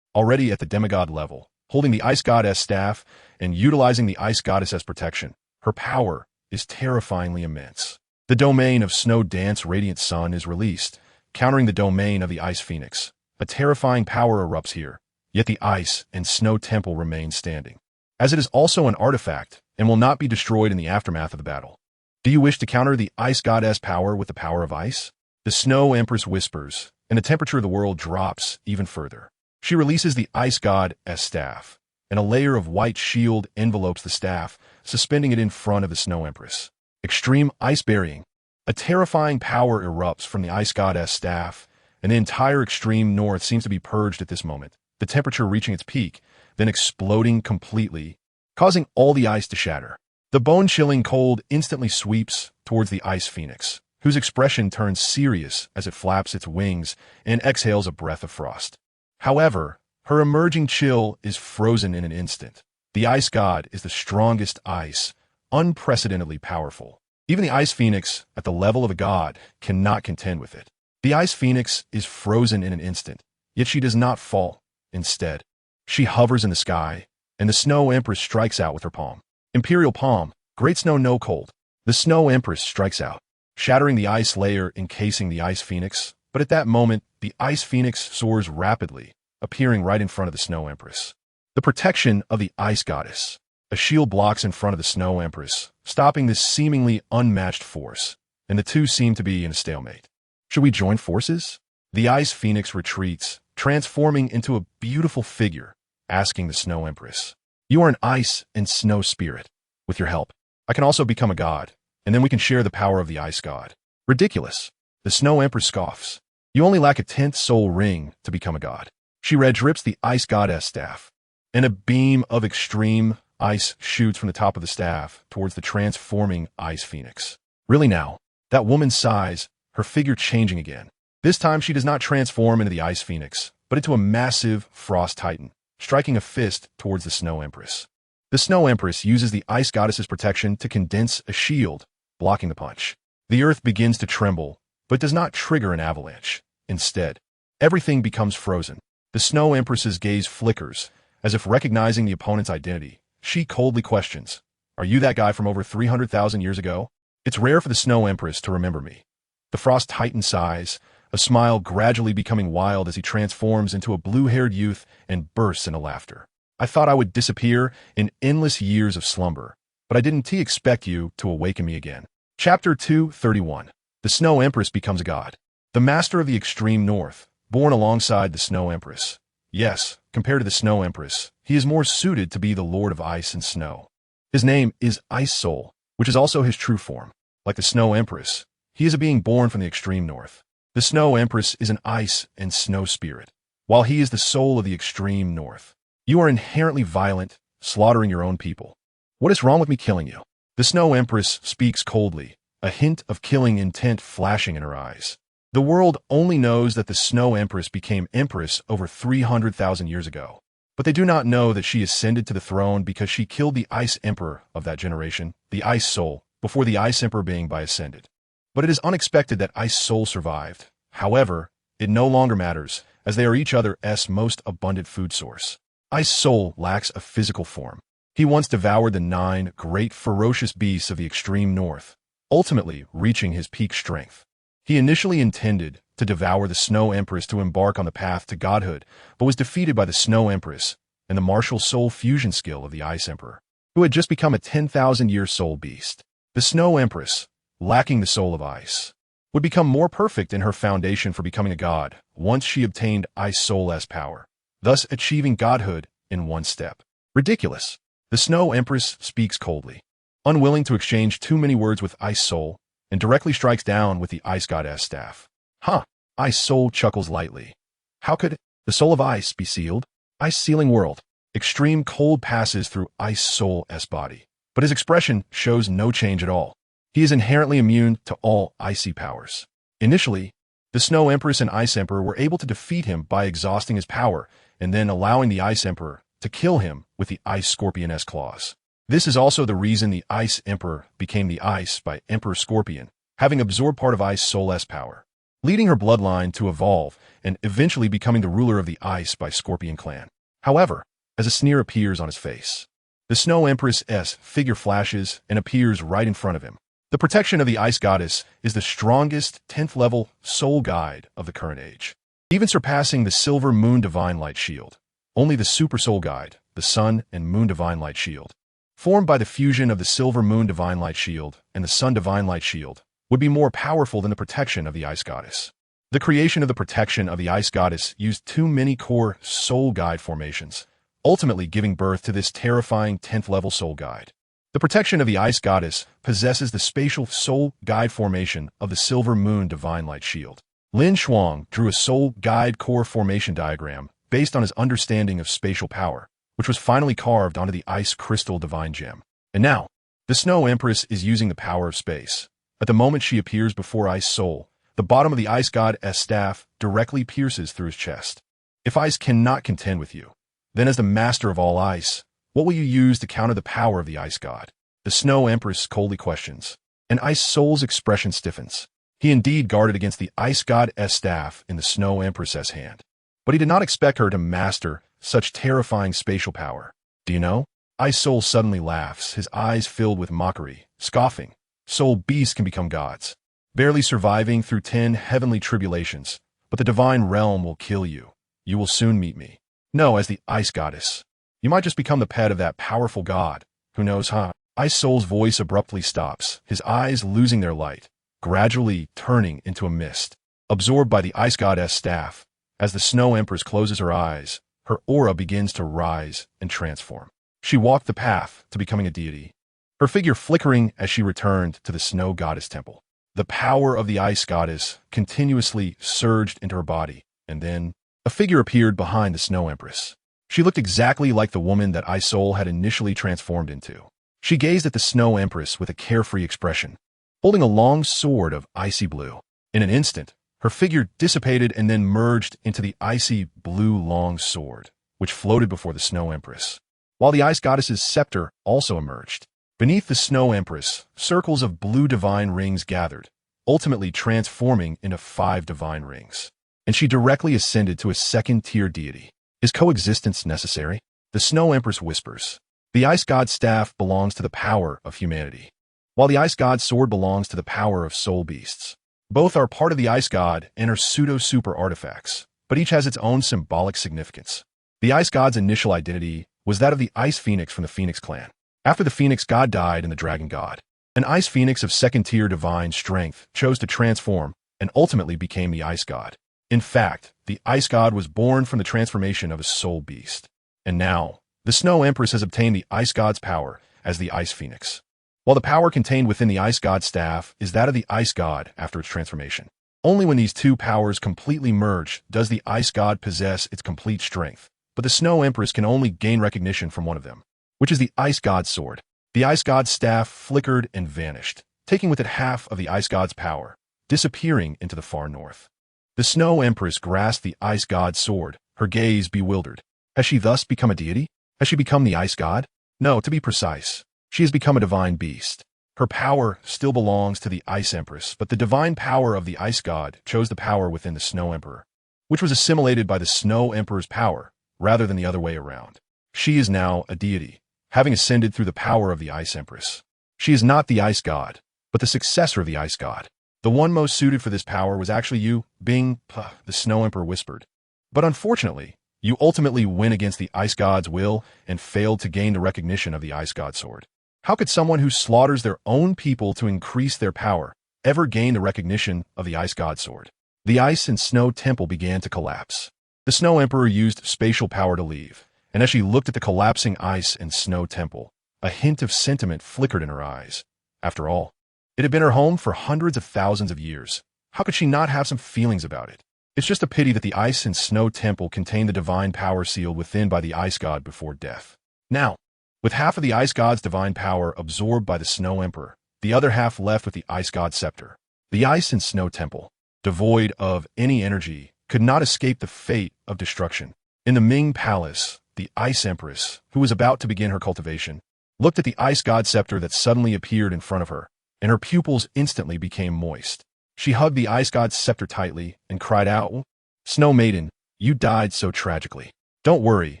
Speaker 1: Already at the demigod level, holding the Ice Goddess staff and utilizing the Ice Goddess as protection, her power is terrifyingly immense. The domain of Snow Dance Radiant Sun is released, countering the domain of the Ice Phoenix. A terrifying power erupts here, yet the Ice and Snow Temple remains standing, as it is also an artifact and will not be destroyed in the aftermath of the battle. Do you wish to counter the Ice Goddess power with the power of ice? The Snow Empress whispers, and the temperature of the world drops even further. She releases the Ice God as staff, and a layer of white shield envelopes the staff, suspending it in front of the Snow Empress. Extreme ice burying. A terrifying power erupts from the Ice Goddess staff, and the entire extreme north seems to be purged at this moment, the temperature reaching its peak, then exploding completely, causing all the ice to shatter. The bone-chilling cold instantly sweeps towards the Ice Phoenix, whose expression turns serious as it flaps its wings and exhales a breath of frost. However, her emerging chill is frozen in an instant. The Ice God is the strongest ice, unprecedentedly powerful. Even the Ice Phoenix, at the level of a god, cannot contend with it. The Ice Phoenix is frozen in an instant, yet she does not fall. Instead, she hovers in the sky, and the Snow Empress strikes out with her palm. Imperial Palm, Great Snow No Cold. The Snow Empress strikes out, shattering the ice layer encasing the Ice Phoenix, but at that moment, the Ice Phoenix soars rapidly, appearing right in front of the Snow Empress. The protection of the Ice Goddess. A shield blocks in front of the Snow Empress, stopping this seemingly unmatched force, and the two seem to be in a stalemate. Should we join forces? The Ice Phoenix retreats, transforming into a beautiful figure, asking the Snow Empress, "You are an ice and snow spirit. With your help, I can also become a god, and then we can share the power of the Ice God." Ridiculous. The Snow Empress scoffs. "You only lack a 10th soul ring to become a god." She red-drips the Ice Goddess staff, and a beam of extreme ice shoots from the top of the staff towards the transforming Ice Phoenix. Really now? That woman sighs, her figure changing again. This time she does not transform into the Ice Phoenix, but into a massive Frost Titan, striking a fist towards the Snow Empress. The Snow Empress uses the Ice Goddess's protection to condense a shield, blocking the punch. The earth begins to tremble, but does not trigger an avalanche. Instead, everything becomes frozen. The Snow Empress's gaze flickers, as if recognizing the opponent's identity. She coldly questions, "Are you that guy from over 300,000 years ago?" It's rare for the Snow Empress to remember me. The Frost Titan sighs, a smile gradually becoming wild as he transforms into a blue-haired youth and bursts into laughter. "I thought I would disappear in endless years of slumber, but I didn't expect you to awaken me again." Chapter 231. The Snow Empress becomes a god. The master of the extreme north, born alongside the Snow Empress. Yes, compared to the Snow Empress, he is more suited to be the Lord of Ice and Snow. His name is Ice Soul, which is also his true form. Like the Snow Empress, he is a being born from the extreme north. The Snow Empress is an ice and snow spirit, while he is the soul of the extreme north. You are inherently violent, slaughtering your own people. What is wrong with me killing you? The Snow Empress speaks coldly, a hint of killing intent flashing in her eyes. The world only knows that the Snow Empress became empress over 300,000 years ago, but they do not know that she ascended to the throne because she killed the Ice Emperor of that generation, the Ice Soul, before the Ice Emperor being by ascended. But it is unexpected that Ice Soul survived. However, it no longer matters, as they are each other's most abundant food source. Ice Soul lacks a physical form. He once devoured the 9 great ferocious beasts of the extreme north, ultimately reaching his peak strength. He initially intended to devour the Snow Empress to embark on the path to godhood, but was defeated by the Snow Empress and the martial soul fusion skill of the Ice Emperor, who had just become a 10,000-year soul beast. The Snow Empress, lacking the soul of ice, would become more perfect in her foundation for becoming a god once she obtained Ice Soul's power, thus achieving godhood in one step. Ridiculous. The Snow Empress speaks coldly, unwilling to exchange too many words with Ice Soul, and directly strikes down with the Ice God's staff. Huh. Ice Soul chuckles lightly. How could the soul of ice be sealed? Ice sealing world. Extreme cold passes through Ice Soul's body, but his expression shows no change at all. He is inherently immune to all icy powers. Initially, the Snow Empress and Ice Emperor were able to defeat him by exhausting his power and then allowing the Ice Emperor to kill him with the Ice Scorpion's claws. This is also the reason the Ice Emperor became the Ice by Emperor Scorpion, having absorbed part of Ice Soul's power, leading her bloodline to evolve and eventually becoming the ruler of the Ice by Scorpion clan. However, as a sneer appears on his face, the Snow Empress's figure flashes and appears right in front of him. The protection of the Ice Goddess is the strongest 10th level soul guide of the current age, even surpassing the Silver Moon Divine Light Shield. Only the Super Soul Guide, the Sun and Moon Divine Light Shield, formed by the fusion of the Silver Moon Divine Light Shield and the Sun Divine Light Shield, would be more powerful than the protection of the Ice Goddess. The creation of the protection of the Ice Goddess used too many core soul guide formations, ultimately giving birth to this terrifying 10th level soul guide. The protection of the Ice Goddess possesses the spatial soul guide formation of the Silver Moon Divine Light Shield. LinShuang drew a soul guide core formation diagram based on his understanding of spatial power, which was finally carved onto the Ice Crystal Divine Gem. And now, the Snow Empress is using the power of space. At the moment she appears before Ice Soul, the bottom of the Ice God's staff directly pierces through his chest. If ice cannot contend with you, then as the master of all ice, what will you use to counter the power of the Ice God? The Snow Empress coldly questions, and Ice Soul's expression stiffens. He indeed guarded against the Ice God's staff in the Snow Empress's hand, but he did not expect her to master such terrifying spatial power. Do you know? Ice Soul suddenly laughs, his eyes filled with mockery, scoffing. Soul beasts can become gods, barely surviving through 10 heavenly tribulations, but the divine realm will kill you. You will soon meet me. No, as the Ice Goddess. You might just become the pet of that powerful god. Who knows, huh? Ice Soul's voice abruptly stops, his eyes losing their light, gradually turning into a mist, absorbed by the Ice God's staff. As the Snow Empress closes her eyes, her aura begins to rise and transform. She walked the path to becoming a deity, her figure flickering as she returned to the Snow Goddess Temple. The power of the Ice Goddess continuously surged into her body, and then a figure appeared behind the Snow Empress. She looked exactly like the woman that Ice Soul had initially transformed into. She gazed at the Snow Empress with a carefree expression, holding a long sword of icy blue. In an instant, her figure dissipated and then merged into the icy blue long sword, which floated before the Snow Empress, while the Ice Goddess's scepter also emerged. Beneath the Snow Empress, circles of blue divine rings gathered, ultimately transforming into 5 divine rings, and she directly ascended to a second-tier deity. Is coexistence necessary? The Snow Empress whispers. The Ice God's staff belongs to the power of humanity, while the Ice God's sword belongs to the power of soul beasts. Both are part of the Ice God and are pseudo-super artifacts, but each has its own symbolic significance. The Ice God's initial identity was that of the Ice Phoenix from the Phoenix clan. After the Phoenix God died and the Dragon God An ice phoenix of second-tier divine strength chose to transform and ultimately became the ice god. In fact, the ice god was born from the transformation of a soul beast. And now, the Snow Empress has obtained the ice god's power as the ice phoenix. While the power contained within the ice god's staff is that of the ice god after its transformation. Only when these two powers completely merge does the ice god possess its complete strength. But the Snow Empress can only gain recognition from one of them, which is the ice god's sword. The ice god's staff flickered and vanished, taking with it half of the ice god's power, disappearing into the far north. The Snow Empress grasped the ice god's sword, her gaze bewildered. Has she thus become a deity? Has she become the ice god? No, to be precise, she has become a divine beast. Her power still belongs to the Ice Empress, but the divine power of the Ice God chose the power within the Snow Emperor, which was assimilated by the Snow Emperor's power, rather than the other way around. She is now a deity, having ascended through the power of the Ice Empress. She is not the Ice God, but the successor of the Ice God. The one most suited for this power was actually you, being, the Snow Emperor whispered. But unfortunately, you ultimately went against the Ice God's will and failed to gain the recognition of the Ice God's sword. How could someone who slaughters their own people to increase their power ever gain the recognition of the Ice God's sword? The ice and snow temple began to collapse. The Snow Emperor used spatial power to leave, and as she looked at the collapsing ice and snow temple, a hint of sentiment flickered in her eyes. After all, it had been her home for hundreds of thousands of years. How could she not have some feelings about it? It's just a pity that the ice and snow temple contained the divine power sealed within by the Ice God before death. Now, with half of the Ice God's divine power absorbed by the Snow Emperor, the other half left with the Ice God's scepter. The ice and snow temple, devoid of any energy, could not escape the fate of destruction. In the Ming Palace, the Ice Empress, who was about to begin her cultivation, looked at the Ice God's scepter that suddenly appeared in front of her, and her pupils instantly became moist. She hugged the Ice God's scepter tightly and cried out, "Snow Maiden, you died so tragically. Don't worry,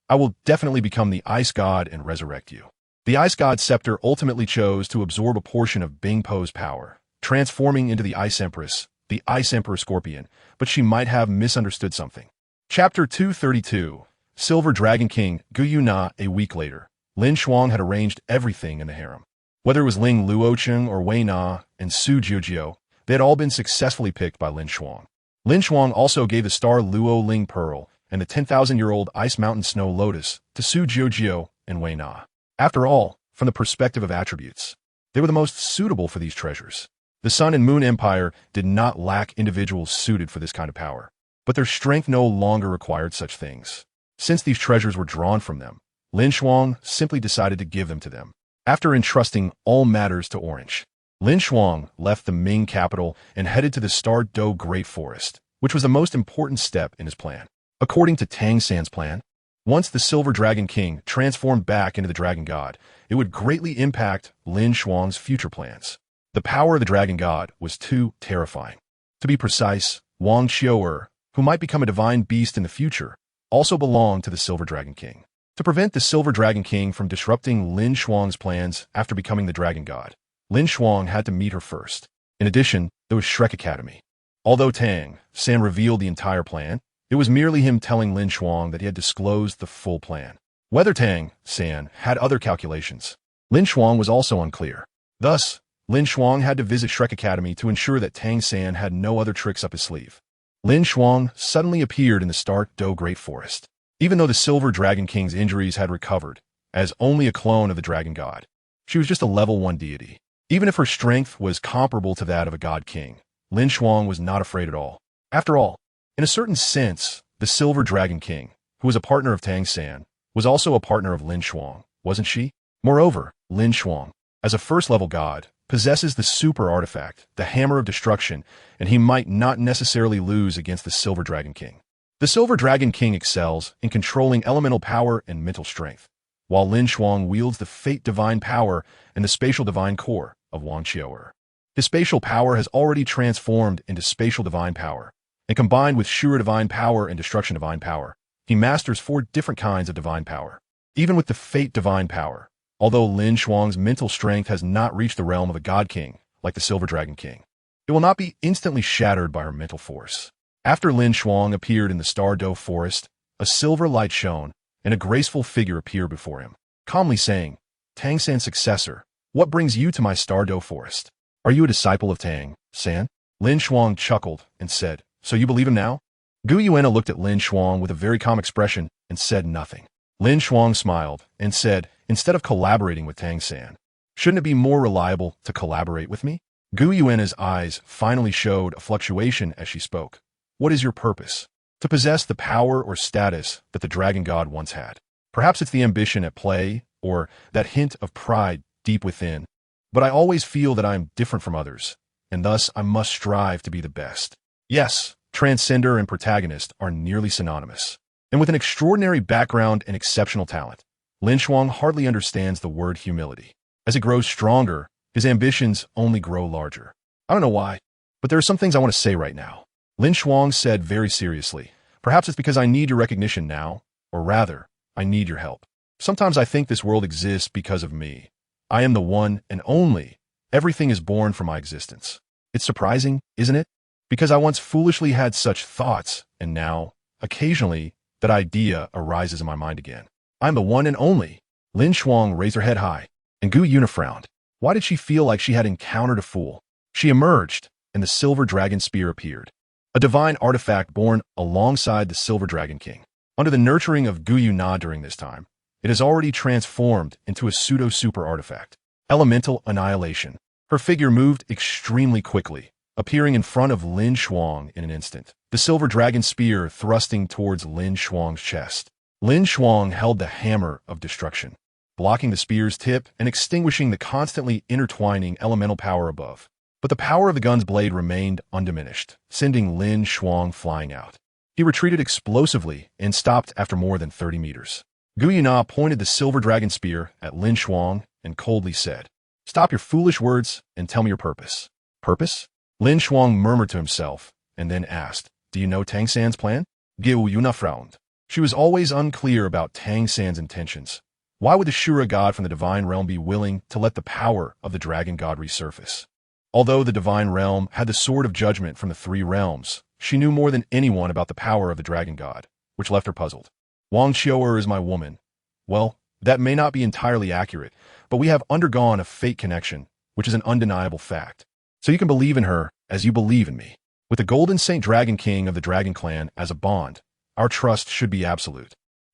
Speaker 1: I will definitely become the Ice God and resurrect you." The Ice God's scepter ultimately chose to absorb a portion of Bing Po's power, transforming into the Ice Empress, the Ice Emperor Scorpion, but she might have misunderstood something. Chapter 232, Silver Dragon King Guyu Na. A week later, LinShuang had arranged everything in the harem. Whether it was Ling Luocheng or Wei Na and Su Jiujiu, they had all been successfully picked by LinShuang. LinShuang also gave the star Luo Ling Pearl and the 10,000-year-old Ice Mountain Snow Lotus to Su Jiujiu and Wei Na. After all, from the perspective of attributes, they were the most suitable for these treasures. The Sun and Moon Empire did not lack individuals suited for this kind of power, but their strength no longer required such things. Since these treasures were drawn from them, LinShuang simply decided to give them to them. After entrusting all matters to Orange, LinShuang left the Ming capital and headed to the Star Do Great Forest, which was the most important step in his plan. According to Tang San's plan, once the Silver Dragon King transformed back into the Dragon God, it would greatly impact LinShuang's future plans. The power of the Dragon God was too terrifying. To be precise, Wang Qiu'er, who might become a divine beast in the future, also belonged to the Silver Dragon King. To prevent the Silver Dragon King from disrupting LinShuang's plans after becoming the Dragon God, LinShuang had to meet her first. In addition, there was Shrek Academy. Although Tang San revealed the entire plan, it was merely him telling LinShuang that he had disclosed the full plan. Whether Tang San had other calculations, LinShuang was also unclear. Thus, LinShuang had to visit Shrek Academy to ensure that Tang San had no other tricks up his sleeve. LinShuang suddenly appeared in the Stark Do Great Forest. Even though the Silver Dragon King's injuries had recovered, as only a clone of the Dragon God, she was just a level 1 deity. Even if her strength was comparable to that of a God King, LinShuang was not afraid at all. After all, in a certain sense, the Silver Dragon King, who was a partner of Tang San, was also a partner of LinShuang, wasn't she? Moreover, LinShuang, as a first-level god, possesses the super artifact, the Hammer of Destruction, and he might not necessarily lose against the Silver Dragon King. The Silver Dragon King excels in controlling elemental power and mental strength, while LinShuang wields the Fate Divine Power and the Spatial Divine Core of Wang Qiu'er. His spatial power has already transformed into Spatial Divine Power, and combined with Sure Divine Power and Destruction Divine Power, he masters 4 different kinds of divine power. Even with the Fate Divine Power, although LinShuang's mental strength has not reached the realm of a God King, like the Silver Dragon King, it will not be instantly shattered by her mental force. After LinShuang appeared in the Star Do Forest, a silver light shone, and a graceful figure appeared before him, calmly saying, "Tang San's successor, What brings you to my Stardo forest? Are you a disciple of Tang San? LinShuang chuckled and said, So you believe him now? DaiYueheng looked at LinShuang with a very calm expression and said nothing. LinShuang smiled and said, Instead of collaborating with Tang San, shouldn't it be more reliable to collaborate with me? DaiYueheng's eyes finally showed a fluctuation as she spoke. What is your purpose? To possess the power or status that the dragon god once had. Perhaps it's the ambition at play, or that hint of pride deep within. But I always feel that I am different from others, and thus I must strive to be the best. Yes, transcender and protagonist are nearly synonymous. And with an extraordinary background and exceptional talent, LinShuang hardly understands the word humility. As it grows stronger, his ambitions only grow larger. I don't know why, but there are some things I want to say right now. LinShuang said very seriously, Perhaps it's because I need your recognition now, or rather, I need your help. Sometimes I think this world exists because of me. I am the one and only. Everything is born from my existence. It's surprising, isn't it? Because I once foolishly had such thoughts, and now, occasionally, that idea arises in my mind again. I'm the one and only. LinShuang raised her head high, and DaiYueheng frowned. Why did she feel like she had encountered a fool? She emerged, and the silver dragon spear appeared. A divine artifact born alongside the silver dragon king. Under the nurturing of DaiYueheng during this time, it has already transformed into a pseudo-super artifact. Elemental annihilation. Her figure moved extremely quickly, appearing in front of LinShuang in an instant. The silver dragon spear thrusting towards LinShuang's chest. LinShuang held the hammer of destruction, blocking the spear's tip and extinguishing the constantly intertwining elemental power above. But the power of the gun's blade remained undiminished, sending LinShuang flying out. He retreated explosively and stopped after more than 30 meters. DaiYueheng pointed the silver dragon spear at LinShuang and coldly said, Stop your foolish words and tell me your purpose. Purpose? LinShuang murmured to himself and then asked, Do you know Tang San's plan? DaiYueheng frowned. She was always unclear about Tang San's intentions. Why would the Shura god from the divine realm be willing to let the power of the dragon god resurface? Although the divine realm had the sword of judgment from the three realms, she knew more than anyone about the power of the dragon god, which left her puzzled. Wang Qiu'er is my woman. Well, that may not be entirely accurate, but we have undergone a fate connection, which is an undeniable fact. So you can believe in her as you believe in me. With the Golden Saint Dragon King of the Dragon Clan as a bond, our trust should be absolute.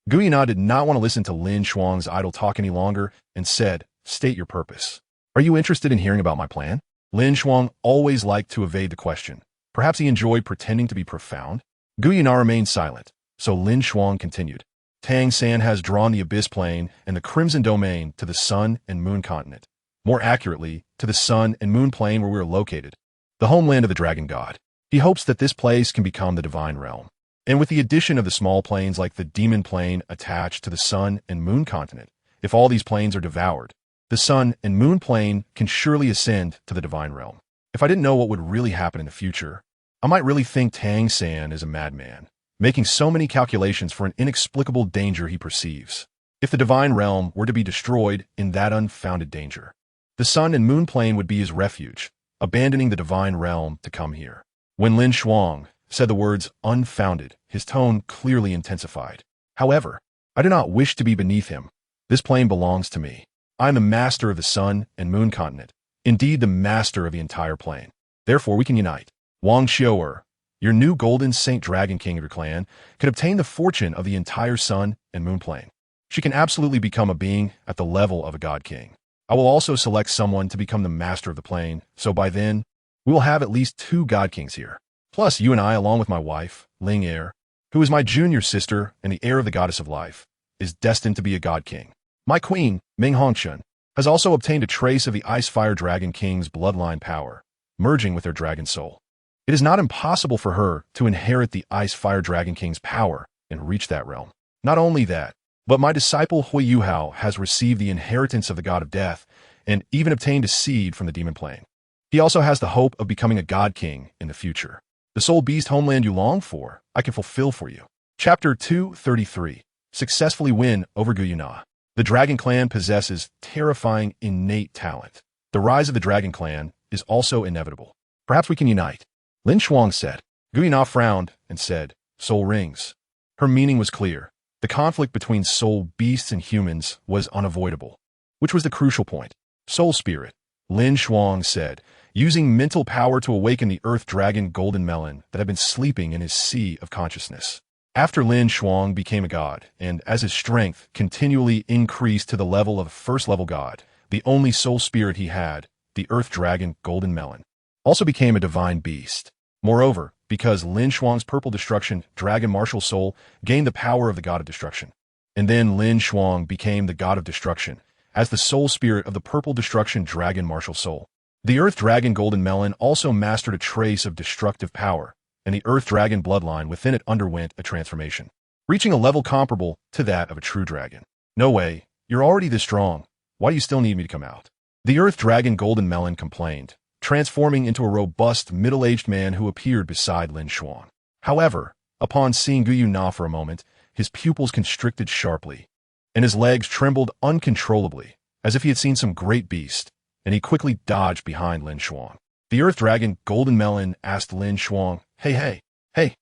Speaker 1: DaiYueheng did not want to listen to LinShuang's idle talk any longer and said, State your purpose. Are you interested in hearing about my plan? LinShuang always liked to evade the question. Perhaps he enjoyed pretending to be profound. DaiYueheng remained silent, so LinShuang continued. Tang San has drawn the Abyss Plane and the Crimson Domain to the Sun and Moon Continent. More accurately, to the Sun and Moon Plane where we are located, the homeland of the Dragon God. He hopes that this place can become the Divine Realm. And with the addition of the small planes like the Demon Plane attached to the Sun and Moon Continent, if all these planes are devoured, the Sun and Moon Plane can surely ascend to the Divine Realm. If I didn't know what would really happen in the future, I might really think Tang San is a madman, making so many calculations for an inexplicable danger he perceives. If the Divine Realm were to be destroyed in that unfounded danger, the Sun and Moon Plane would be his refuge, abandoning the Divine Realm to come here. When LinShuang said the words unfounded, his tone clearly intensified. However, I do not wish to be beneath him. This plane belongs to me. I am the master of the Sun and Moon Continent, indeed the master of the entire plane. Therefore we can unite. Wang Qiu'er, your new Golden Saint Dragon King of your clan, can obtain the fortune of the entire Sun and Moon Plane. She can absolutely become a being at the level of a God King. I will also select someone to become the master of the plane, so by then, we will have at least 2 God Kings here. Plus, you and I, along with my wife, Ling Er, who is my junior sister and the heir of the Goddess of Life, is destined to be a God King. My queen, Ming Hongchun, has also obtained a trace of the Ice Fire Dragon King's bloodline power, merging with their dragon soul. It is not impossible for her to inherit the Ice Fire Dragon King's power and reach that realm. Not only that, but my disciple Hui Yuhao has received the inheritance of the God of Death and even obtained a seed from the Demon Plane. He also has the hope of becoming a God King in the future. The soul beast homeland you long for, I can fulfill for you. Chapter 233. Successfully win over DaiYueheng. The Dragon Clan possesses terrifying innate talent. The rise of the Dragon Clan is also inevitable. Perhaps we can unite. LinShuang said. DaiYueheng frowned and said, Soul rings. Her meaning was clear. The conflict between soul beasts and humans was unavoidable, which was the crucial point. Soul Spirit, LinShuang said, using mental power to awaken the Earth Dragon Golden Melon that had been sleeping in his sea of consciousness. After LinShuang became a god, and as his strength continually increased to the level of a first-level god, the only soul spirit he had, the Earth Dragon Golden Melon, also became a divine beast. Moreover, because LinShuang's purple destruction dragon martial soul gained the power of the god of destruction. And then LinShuang became the god of destruction, as the soul spirit of the purple destruction dragon martial soul. The Earth Dragon Golden Melon also mastered a trace of destructive power, and the Earth Dragon bloodline within it underwent a transformation, reaching a level comparable to that of a true dragon. No way, you're already this strong. Why do you still need me to come out? The Earth Dragon Golden Melon complained, transforming into a robust, middle-aged man who appeared beside LinShuang. However, upon seeing DaiYueheng for a moment, his pupils constricted sharply, and his legs trembled uncontrollably, as if he had seen some great beast, and he quickly dodged behind LinShuang. The Earth Dragon Golden Melon asked LinShuang, Hey,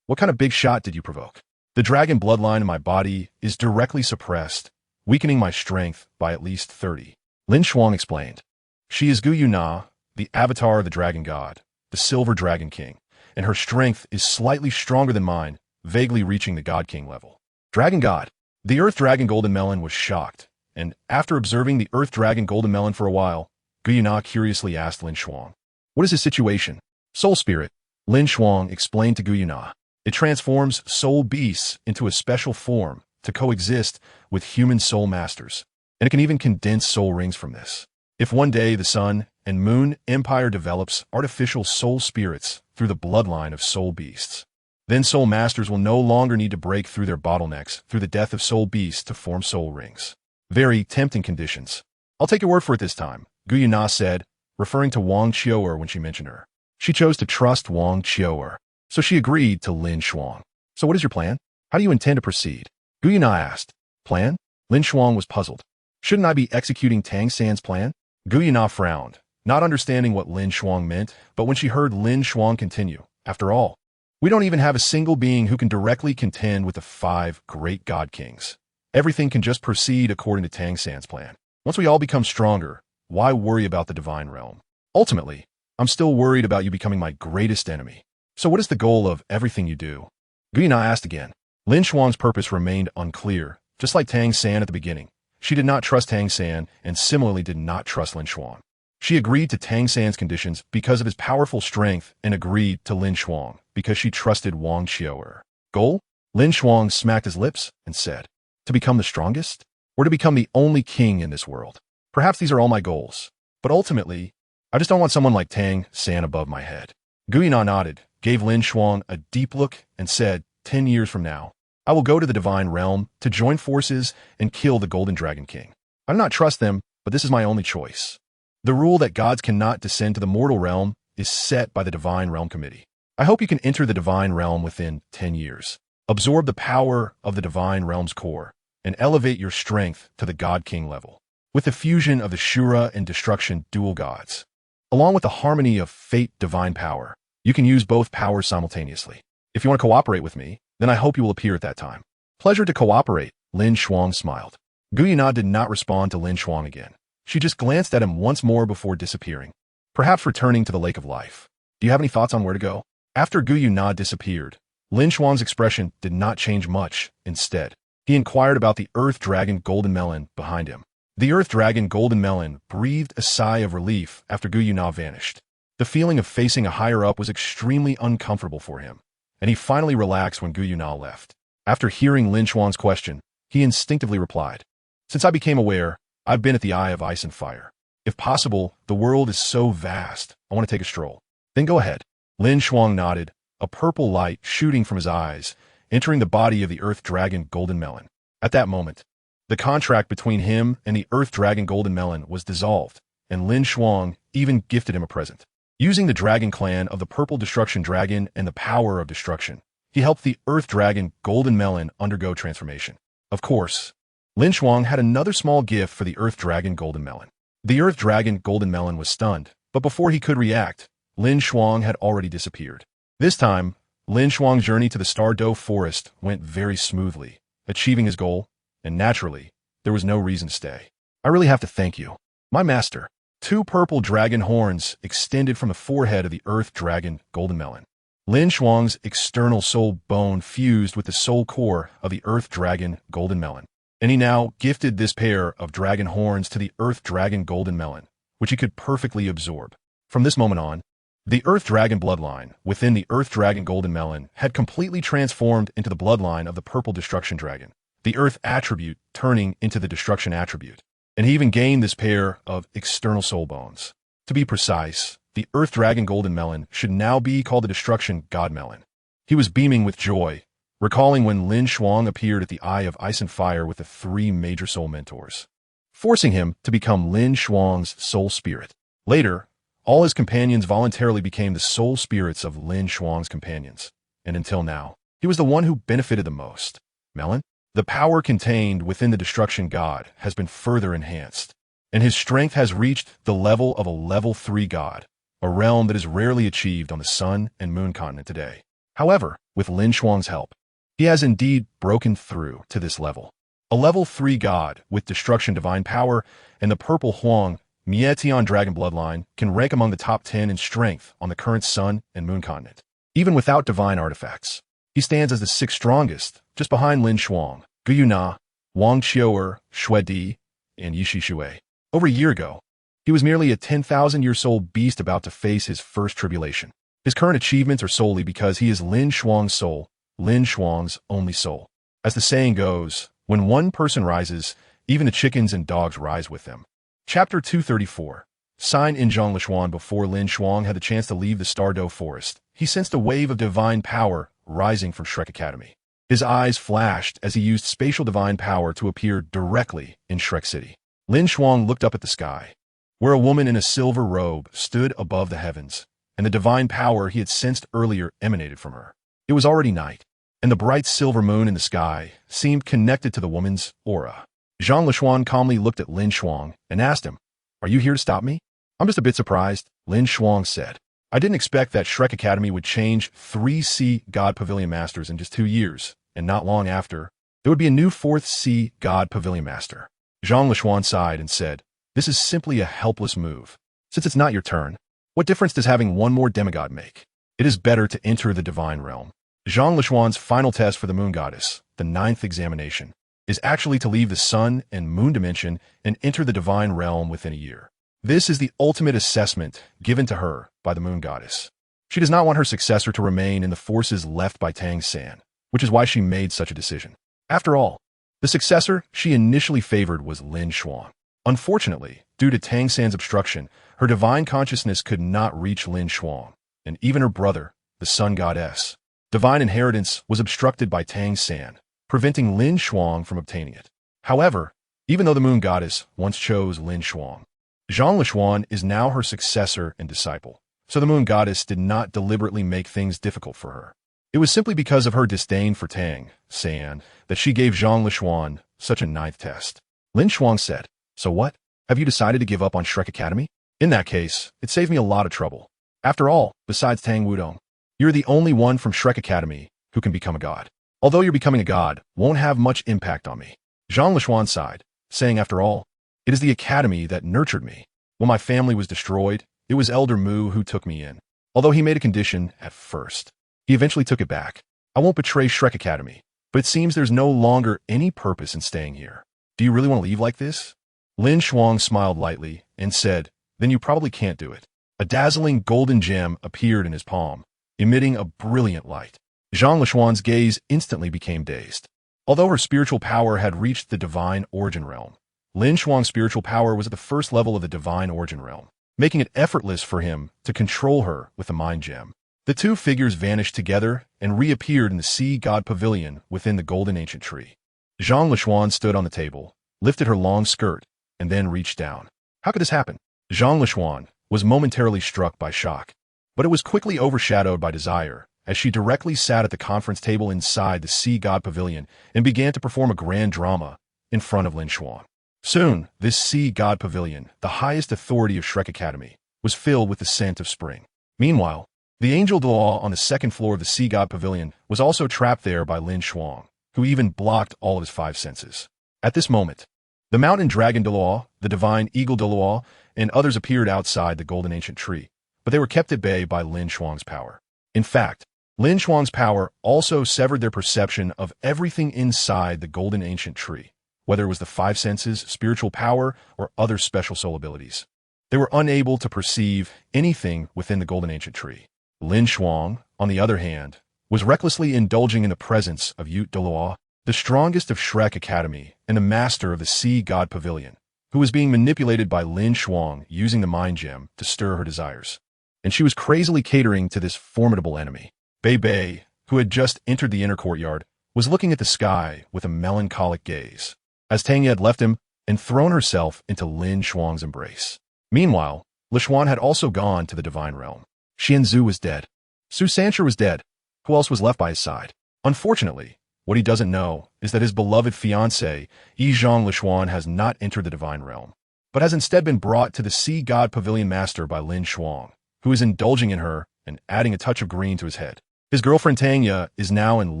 Speaker 1: what kind of big shot did you provoke? The dragon bloodline in my body is directly suppressed, weakening my strength by at least 30. LinShuang explained. She is DaiYueheng, the avatar of the dragon god, the silver dragon king, and her strength is slightly stronger than mine, vaguely reaching the god king level. Dragon god. The Earth Dragon Golden Melon was shocked, and after observing the Earth Dragon Golden Melon for a while, DaiYueheng curiously asked LinShuang, what is his situation? Soul Spirit, LinShuang explained to DaiYueheng. It transforms soul beasts into a special form to coexist with human soul masters, and it can even condense soul rings from this. If one day the Sun and Moon Empire develops artificial soul spirits through the bloodline of soul beasts, then soul masters will no longer need to break through their bottlenecks through the death of soul beasts to form soul rings. Very tempting conditions. I'll take your word for it this time, DaiYueheng said, referring to Wang Qiu'er when she mentioned her. She chose to trust Wang Qiu'er, so she agreed to LinShuang. So what is your plan? How do you intend to proceed? DaiYueheng asked. Plan? LinShuang was puzzled. Shouldn't I be executing Tang San's plan? DaiYueheng frowned, not understanding what LinShuang meant, but when she heard LinShuang continue, after all, we don't even have a single being who can directly contend with the 5 great god kings. Everything can just proceed according to Tang San's plan. Once we all become stronger, why worry about the divine realm? Ultimately, I'm still worried about you becoming my greatest enemy. So what is the goal of everything you do? DaiYueheng asked again. LinShuang's purpose remained unclear, just like Tang San at the beginning. She did not trust Tang San and similarly did not trust LinShuang. She agreed to Tang San's conditions because of his powerful strength and agreed to LinShuang because she trusted Wang Qiu'er. Goal? LinShuang smacked his lips and said, to become the strongest? Or to become the only king in this world? Perhaps these are all my goals, but ultimately, I just don't want someone like Tang San above my head. DaiYueheng nodded, gave LinShuang a deep look, and said, 10 years from now, I will go to the divine realm to join forces and kill the Golden Dragon King. I do not trust them, but this is my only choice. The rule that gods cannot descend to the mortal realm is set by the Divine Realm Committee. I hope you can enter the divine realm within 10 years. Absorb the power of the divine realm's core and elevate your strength to the God King level. With the fusion of the Shura and Destruction dual gods, along with the harmony of fate divine power, you can use both powers simultaneously. If you want to cooperate with me, then I hope you will appear at that time. Pleasure to cooperate, LinShuang smiled. DaiYueheng did not respond to LinShuang again. She just glanced at him once more before disappearing, perhaps returning to the Lake of Life. Do you have any thoughts on where to go? After DaiYueheng disappeared, LinShuang's expression did not change much. Instead, he inquired about the Earth Dragon Golden Melon behind him. The Earth Dragon Golden Melon breathed a sigh of relief after DaiYueheng vanished. The feeling of facing a higher-up was extremely uncomfortable for him, and he finally relaxed when DaiYueheng left. After hearing LinShuang's question, he instinctively replied, since I became aware, I've been at the Eye of Ice and Fire. If possible, the world is so vast, I want to take a stroll. Then go ahead. LinShuang nodded, a purple light shooting from his eyes, entering the body of the Earth Dragon Golden Melon. At that moment, the contract between him and the Earth Dragon Golden Melon was dissolved, and LinShuang even gifted him a present. Using the Dragon Clan of the Purple Destruction Dragon and the power of destruction, he helped the Earth Dragon Golden Melon undergo transformation. Of course, LinShuang had another small gift for the Earth Dragon Golden Melon. The Earth Dragon Golden Melon was stunned, but before he could react, LinShuang had already disappeared. This time, LinShuang's journey to the Star Doe Forest went very smoothly, achieving his goal, and naturally, there was no reason to stay. I really have to thank you, my master. Two purple dragon horns extended from the forehead of the earth dragon Golden Melon. LinShuang's external soul bone fused with the soul core of the earth dragon Golden Melon, and he now gifted this pair of dragon horns to the earth dragon Golden Melon, which he could perfectly absorb. From this moment on, the earth dragon bloodline within the earth dragon Golden Melon had completely transformed into the bloodline of the purple destruction dragon, the earth attribute turning into the destruction attribute. And he even gained this pair of external soul bones. To be precise, the Earth Dragon Golden Melon should now be called the Destruction God Melon. He was beaming with joy, recalling when LinShuang appeared at the Eye of Ice and Fire with the three major soul mentors, forcing him to become LinShuang's soul spirit. Later, all his companions voluntarily became the soul spirits of LinShuang's companions, and until now, he was the one who benefited the most. Melon? The power contained within the Destruction God has been further enhanced, and his strength has reached the level of a level 3 God, a realm that is rarely achieved on the Sun and Moon Continent today. However, with LinShuang's help, he has indeed broken through to this level. A level 3 God with Destruction Divine Power and the Purple Huang Mietian Dragon Bloodline can rank among the top 10 in strength on the current Sun and Moon Continent. Even without divine artifacts, he stands as the 6th strongest, just behind LinShuang, Guyuna, Wang Qiuer, Shui, and Ye Xishui. Over a year ago, he was merely a 10,000-year-soul beast about to face his first tribulation. His current achievements are solely because he is LinShuang's soul, LinShuang's only soul. As the saying goes, when one person rises, even the chickens and dogs rise with them. Chapter 234. Sign in LinShuang. Before LinShuang had the chance to leave the Stardow Forest, he sensed a wave of divine power rising from Shrek Academy. His eyes flashed as he used spatial divine power to appear directly in Shrek City. LinShuang looked up at the sky, where a woman in a silver robe stood above the heavens, and the divine power he had sensed earlier emanated from her. It was already night, and the bright silver moon in the sky seemed connected to the woman's aura. LinShuang calmly looked at LinShuang and asked him, "Are you here to stop me?" "I'm just a bit surprised," LinShuang said. "I didn't expect that Shrek Academy would change 3 Sea God Pavilion Masters in just 2 years, and not long after, there would be a new 4th Sea God Pavilion Master." LinShuang sighed and said, "This is simply a helpless move. Since it's not your turn, what difference does having one more demigod make? It is better to enter the divine realm." LinShuang's final test for the Moon Goddess, the 9th examination, is actually to leave the Sun and Moon dimension and enter the divine realm within a year. This is the ultimate assessment given to her by the Moon Goddess. She does not want her successor to remain in the forces left by Tang San, which is why she made such a decision. After all, the successor she initially favored was LinShuang. Unfortunately, due to Tang San's obstruction, her divine consciousness could not reach LinShuang, and even her brother, the Sun Goddess. Divine inheritance was obstructed by Tang San, preventing LinShuang from obtaining it. However, even though the Moon Goddess once chose LinShuang, LinShuang is now her successor and disciple, so the Moon Goddess did not deliberately make things difficult for her. It was simply because of her disdain for Tang San that she gave LinShuang such a 9th test. LinShuang said, "So what? Have you decided to give up on Shrek Academy? In that case, it saved me a lot of trouble. After all, besides Tang Wudong, you're the only one from Shrek Academy who can become a god. Although you're becoming a god won't have much impact on me." LinShuang sighed, saying, "After all, it is the academy that nurtured me. When my family was destroyed, it was Elder Mu who took me in. Although he made a condition at first, he eventually took it back. I won't betray Shrek Academy, but it seems there's no longer any purpose in staying here. Do you really want to leave like this?" LinShuang smiled lightly and said, "Then you probably can't do it." A dazzling golden gem appeared in his palm, emitting a brilliant light. LinShuang's gaze instantly became dazed. Although her spiritual power had reached the divine origin realm, LinShuang's spiritual power was at the first level of the divine origin realm, making it effortless for him to control her with the mind gem. The two figures vanished together and reappeared in the Sea God Pavilion within the golden ancient tree. LinShuang stood on the table, lifted her long skirt, and then reached down. How could this happen? LinShuang was momentarily struck by shock, but it was quickly overshadowed by desire as she directly sat at the conference table inside the Sea God Pavilion and began to perform a grand drama in front of LinShuang. Soon, this Sea God Pavilion, the highest authority of Shrek Academy, was filled with the scent of spring. Meanwhile, the angel Douluo on the 2nd floor of the Sea God Pavilion was also trapped there by LinShuang, who even blocked all of his 5 senses. At this moment, The mountain dragon Douluo, the divine eagle Douluo, and others appeared outside the golden ancient tree, but they were kept at bay by LinShuang's power. In fact, LinShuang's power also severed their perception of everything inside the golden ancient tree, whether it was the five senses, spiritual power, or other special soul abilities. They were unable to perceive anything within the golden ancient tree. LinShuang, on the other hand, was recklessly indulging in the presence of Douluo, the strongest of Shrek Academy and the master of the Sea God Pavilion, who was being manipulated by LinShuang using the mind gem to stir her desires. And she was crazily catering to this formidable enemy. Bei, who had just entered the inner courtyard, was looking at the sky with a melancholic gaze, as Tanya had left him and thrown herself into LinShuang's embrace. Meanwhile, LinShuang had also gone to the divine realm. Xianzu was dead. Su Sancher was dead. Who else was left by his side? Unfortunately, what he doesn't know is that his beloved fiancée, Yizhang LinShuang, has not entered the divine realm, but has instead been brought to the Sea God Pavilion Master by LinShuang, who is indulging in her and adding a touch of green to his head. His girlfriend Tanya is now in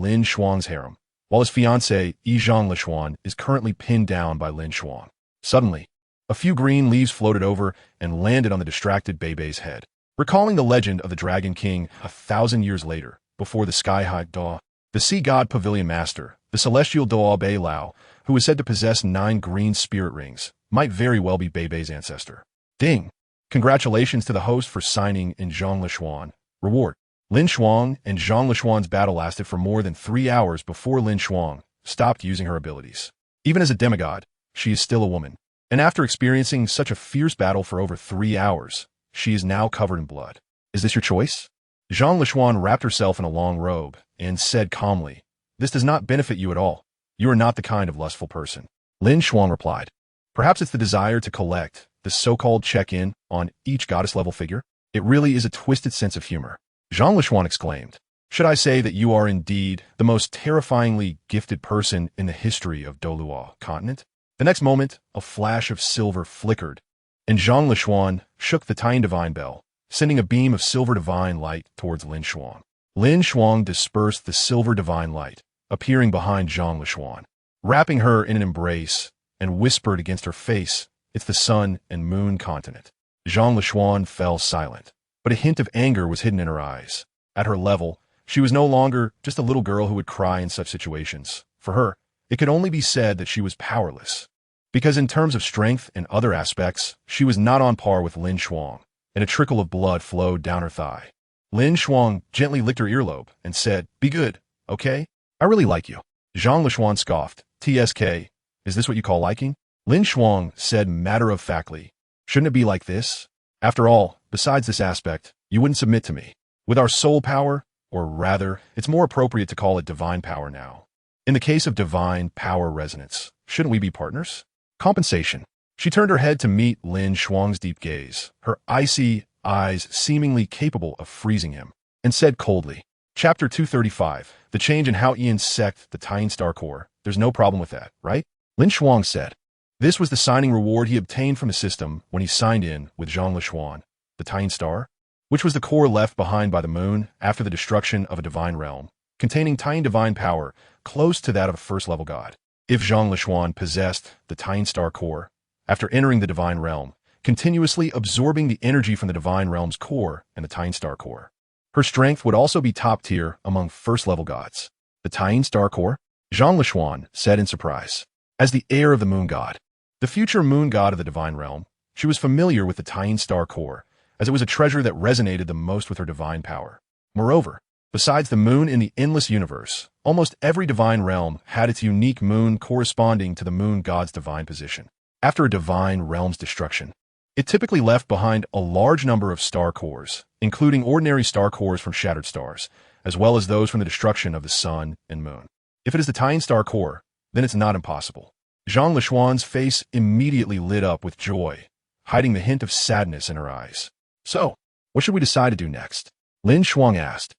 Speaker 1: LinShuang's harem, while his fiancée, Yizhang LinShuang, is currently pinned down by LinShuang. Suddenly, a few green leaves floated over and landed on the distracted Bei's head, recalling the legend of the Dragon King 1,000 years later, before the sky-high Daw. The Sea God Pavilion Master, the celestial Daw Bei Lao, who is said to possess 9 green spirit rings, might very well be Bei's ancestor. Ding! Congratulations to the host for signing in Zhang LinShuang. Reward. LinShuang and Zhang LinShuang's battle lasted for more than 3 hours before LinShuang stopped using her abilities. Even as a demigod, she is still a woman, and after experiencing such a fierce battle for over 3 hours, she is now covered in blood. Is this your choice? Zhang LinShuang wrapped herself in a long robe and said calmly, "This does not benefit you at all. You are not the kind of lustful person." LinShuang replied, "Perhaps it's the desire to collect the so-called check-in on each goddess-level figure. It really is a twisted sense of humor." Zhang LinShuang exclaimed, "Should I say that you are indeed the most terrifyingly gifted person in the history of Douluo Continent?" The next moment, a flash of silver flickered, and Zhang LinShuang shook the tiny divine bell, sending a beam of silver divine light towards LinShuang. LinShuang dispersed the silver divine light, appearing behind Zhang LinShuang, wrapping her in an embrace, and whispered against her face, "It's the Sun and Moon Continent." Zhang LinShuang fell silent, but a hint of anger was hidden in her eyes. At her level, she was no longer just a little girl who would cry in such situations. For her, it could only be said that she was powerless, because in terms of strength and other aspects, she was not on par with LinShuang, and a trickle of blood flowed down her thigh. LinShuang gently licked her earlobe and said, "Be good, okay? I really like you." Zhang LinShuang scoffed, "TSK, is this what you call liking?" LinShuang said matter-of-factly, "Shouldn't it be like this? After all, besides this aspect, you wouldn't submit to me. With our soul power, or rather, it's more appropriate to call it divine power now. In the case of divine power resonance, shouldn't we be partners? Compensation." She turned her head to meet LinShuang's deep gaze, her icy eyes seemingly capable of freezing him, and said coldly, Chapter 235, The Change in How Ian Sect the Tying Star Core. "There's no problem with that, right?" LinShuang said. This was the signing reward he obtained from the system when he signed in with Zhang LinShuang, the Tying Star, which was the core left behind by the moon after the destruction of a divine realm, containing tying divine power close to that of a first-level god. If Zhang LinShuang possessed the Tying Star Core, after entering the divine realm, continuously absorbing the energy from the divine realm's core and the Tying Star Core, her strength would also be top tier among first-level gods. The Tying Star Core? Zhang LinShuang said in surprise. As the heir of the moon god, the future moon god of the divine realm, she was familiar with the Tying Star Core, as it was a treasure that resonated the most with her divine power. Moreover, besides the moon in the endless universe, almost every divine realm had its unique moon corresponding to the moon god's divine position. After a divine realm's destruction, it typically left behind a large number of star cores, including ordinary star cores from shattered stars, as well as those from the destruction of the sun and moon. If it is the Tying Star Core, then it's not impossible. Zhang LinShuang's face immediately lit up with joy, hiding the hint of sadness in her eyes. "So, what should we decide to do next?" LinShuang asked.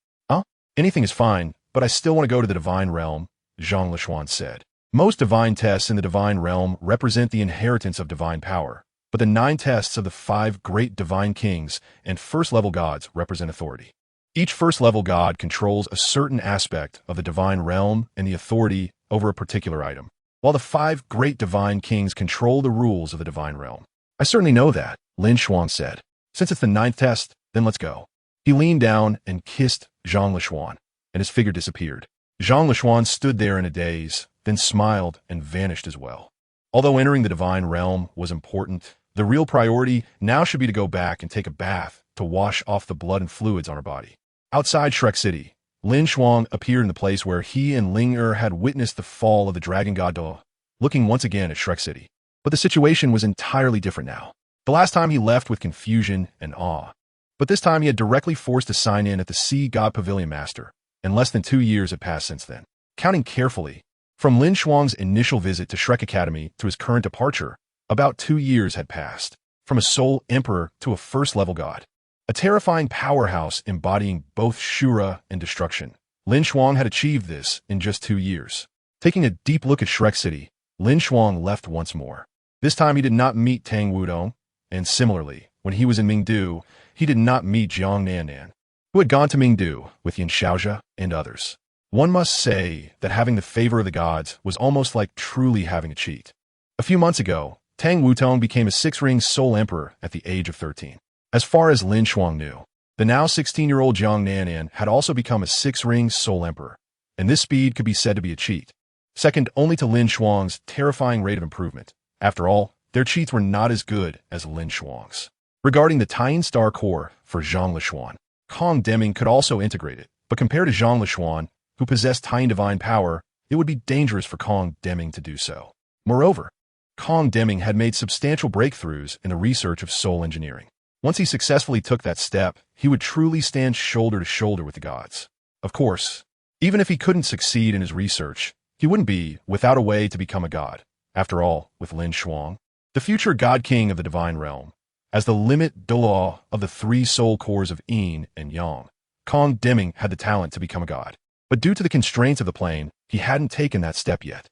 Speaker 1: "Anything is fine, but I still want to go to the divine realm," Zhang LinShuang said. Most divine tests in the divine realm represent the inheritance of divine power, but the 9 tests of the 5 great divine kings and first-level gods represent authority. Each first-level god controls a certain aspect of the divine realm and the authority over a particular item. while the 5 great divine kings control the rules of the divine realm. I certainly know that, LinShuang said. Since it's the 9th test, then let's go. He leaned down and kissed Zhang Lishuan, and his figure disappeared. Zhang Lishuan stood there in a daze, then smiled and vanished as well. Although entering the divine realm was important, the real priority now should be to go back and take a bath to wash off the blood and fluids on her body. Outside Shrek City, LinShuang appeared in the place where he and Ling had witnessed the fall of the dragon god Douluo, looking once again at Shrek City. But the situation was entirely different now. The last time he left with confusion and awe. But this time he had directly forced to sign in at the Sea God Pavilion Master, and less than 2 years had passed since then. Counting carefully, from LinShuang's initial visit to Shrek Academy to his current departure, about 2 years had passed. From a soul emperor to a first-level god. A terrifying powerhouse embodying both Shura and destruction. LinShuang had achieved this in just 2 years. Taking a deep look at Shrek City, LinShuang left once more. This time he did not meet Tang Wudong, and similarly, when he was in Mingdu, he did not meet Jiang Nannan, who had gone to Mingdu with Yin Shaozhe and others. One must say that having the favor of the gods was almost like truly having a cheat. A few months ago, Tang Wutong became a 6-ring soul emperor at the age of 13. As far as LinShuang knew, the now 16-year-old Jiang Nannan had also become a 6-ring soul emperor, and this speed could be said to be a cheat, second only to LinShuang's terrifying rate of improvement. After all, their cheats were not as good as LinShuang's. Regarding the Taiyin Star Core for Zhang Lishuan, Kong Deming could also integrate it, but compared to Zhang Lishuan, who possessed Taiyin divine power, it would be dangerous for Kong Deming to do so. Moreover, Kong Deming had made substantial breakthroughs in the research of soul engineering. Once he successfully took that step, he would truly stand shoulder to shoulder with the gods. Of course, even if he couldn't succeed in his research, he wouldn't be without a way to become a god. After all, with LinShuang, the future god king of the divine realm, as the limit Douluo of the 3 soul cores of Yin and Yang, Kong Deming had the talent to become a god. But due to the constraints of the plane, he hadn't taken that step yet.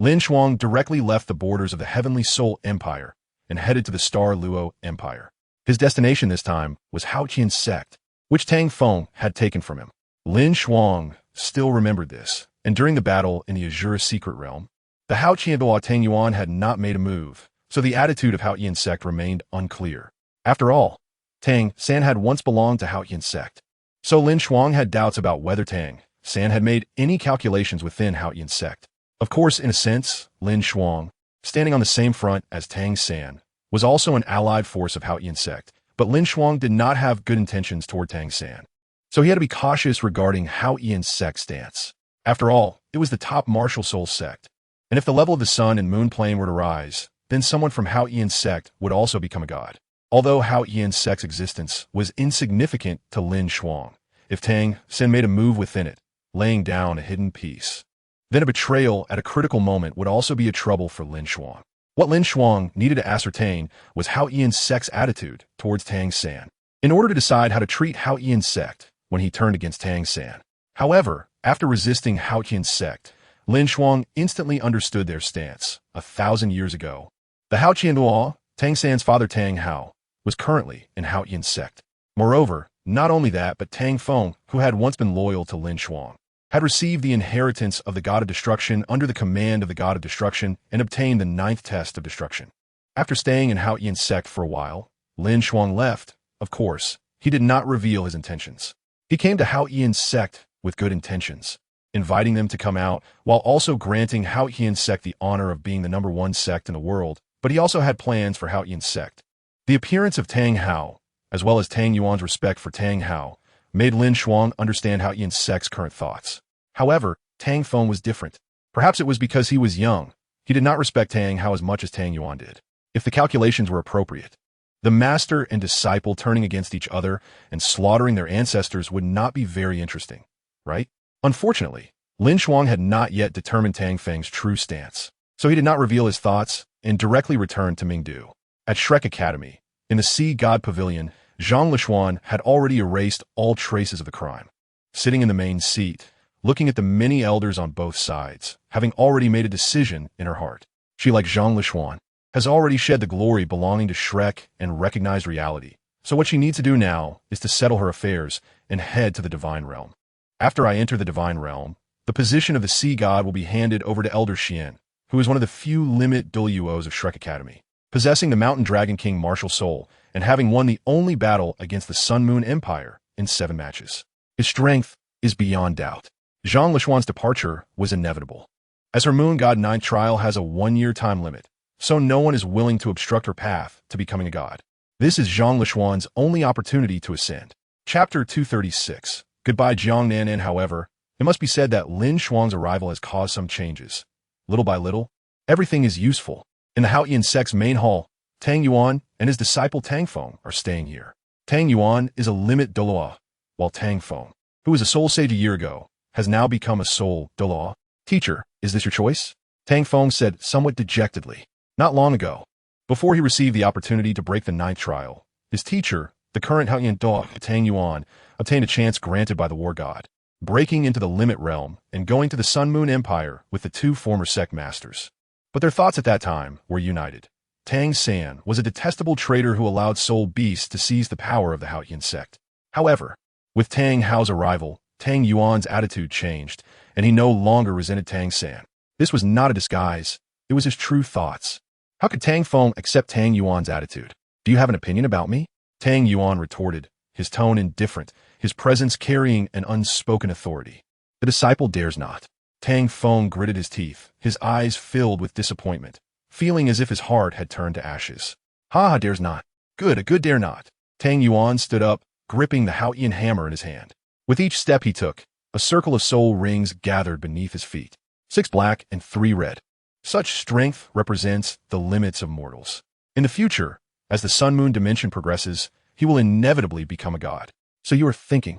Speaker 1: LinShuang directly left the borders of the Heavenly Soul Empire and headed to the Star Luo Empire. His destination this time was Haoqian's sect, which Tang Feng had taken from him. LinShuang still remembered this, and during the battle in the Azure Secret Realm, the Haoqian Douluo Tang Yuan had not made a move, so the attitude of Haoqian's sect remained unclear. After all, Tang San had once belonged to Haoqian's sect, so LinShuang had doubts about whether Tang San had made any calculations within Haoqian's sect. Of course, in a sense, LinShuang, standing on the same front as Tang San, was also an allied force of Haoqian's sect, but LinShuang did not have good intentions toward Tang San, so he had to be cautious regarding Haoqian's sect's stance. After all, it was the top martial soul sect, and if the level of the sun and moon plane were to rise, then someone from Haoqian's sect would also become a god. Although Haoqian's sect's existence was insignificant to LinShuang, if Tang San made a move within it, laying down a hidden piece, then a betrayal at a critical moment would also be a trouble for LinShuang. What LinShuang needed to ascertain was Haoqian's sect's attitude towards Tang San, in order to decide how to treat Haoqian's sect when he turned against Tang San. However, after resisting Haoqian's sect, LinShuang instantly understood their stance. 1,000 years ago, the Haoqian Douluo, Tang San's father Tang Hao, was currently in Haoqian's sect. Moreover, not only that, but Tang Feng, who had once been loyal to LinShuang, had received the inheritance of the God of Destruction under the command of the God of Destruction and obtained the 9th test of destruction. After staying in Haoqian's sect for a while, LinShuang left. Of course, he did not reveal his intentions. He came to Haoqian's sect with good intentions, inviting them to come out while also granting Haoqian's sect the honor of being the #1 sect in the world, but he also had plans for Haoqian's sect. The appearance of Tang Hao, as well as Tang Yuan's respect for Tang Hao, made LinShuang understand Haoqian's sect's current thoughts. However, Tang Feng was different. Perhaps it was because he was young. He did not respect Tang Hao as much as Tang Yuan did. If the calculations were appropriate, the master and disciple turning against each other and slaughtering their ancestors would not be very interesting, right? Unfortunately, LinShuang had not yet determined Tang Feng's true stance, so he did not reveal his thoughts and directly returned to Mingdu. At Shrek Academy, in the Sea God Pavilion, Zhang Lishuan had already erased all traces of the crime. Sitting in the main seat, looking at the many elders on both sides, having already made a decision in her heart. She, like Zhang Lishuan, has already shed the glory belonging to Shrek and recognized reality. So what she needs to do now is to settle her affairs and head to the divine realm. After I enter the divine realm, the position of the sea god will be handed over to Elder Xian, who is one of the few limit Douluos of Shrek Academy, possessing the Mountain Dragon King martial soul and having won the only battle against the Sun Moon Empire in 7 matches. His strength is beyond doubt. LinShuang's departure was inevitable, as her Moon God 9 trial has a 1-year time limit, so no one is willing to obstruct her path to becoming a god. This is LinShuang's only opportunity to ascend. Chapter 236. Goodbye Jiangnan. However, it must be said that LinShuang's arrival has caused some changes. Little by little, everything is useful. In the Haoyan sect's main hall, Tang Yuan and his disciple Tang Feng are staying here. Tang Yuan is a limit Douluo, while Tang Feng, who was a soul sage a year ago, has now become a soul Douluo. Teacher, is this your choice? Tang Feng said somewhat dejectedly. Not long ago, before he received the opportunity to break the 9th trial, his teacher, the current Haoyan Dog, Tang Yuan, obtained a chance granted by the war god, breaking into the limit realm and going to the Sun Moon Empire with the 2 former sect masters. But their thoughts at that time were united. Tang San was a detestable traitor who allowed soul beasts to seize the power of the Haoyan sect. However, with Tang Hao's arrival, Tang Yuan's attitude changed, and he no longer resented Tang San. This was not a disguise, it was his true thoughts. How could Tang Feng accept Tang Yuan's attitude? Do you have an opinion about me? Tang Yuan retorted, his tone indifferent, his presence carrying an unspoken authority. The disciple dares not. Tang Feng gritted his teeth, his eyes filled with disappointment, feeling as if his heart had turned to ashes. Ha, dares not. Good, a good dare not. Tang Yuan stood up, gripping the Haoyan hammer in his hand. With each step he took, a circle of soul rings gathered beneath his feet. 6 black and 3 red. Such strength represents the limits of mortals. In the future, as the Sun Moon dimension progresses, he will inevitably become a god. So you are thinking.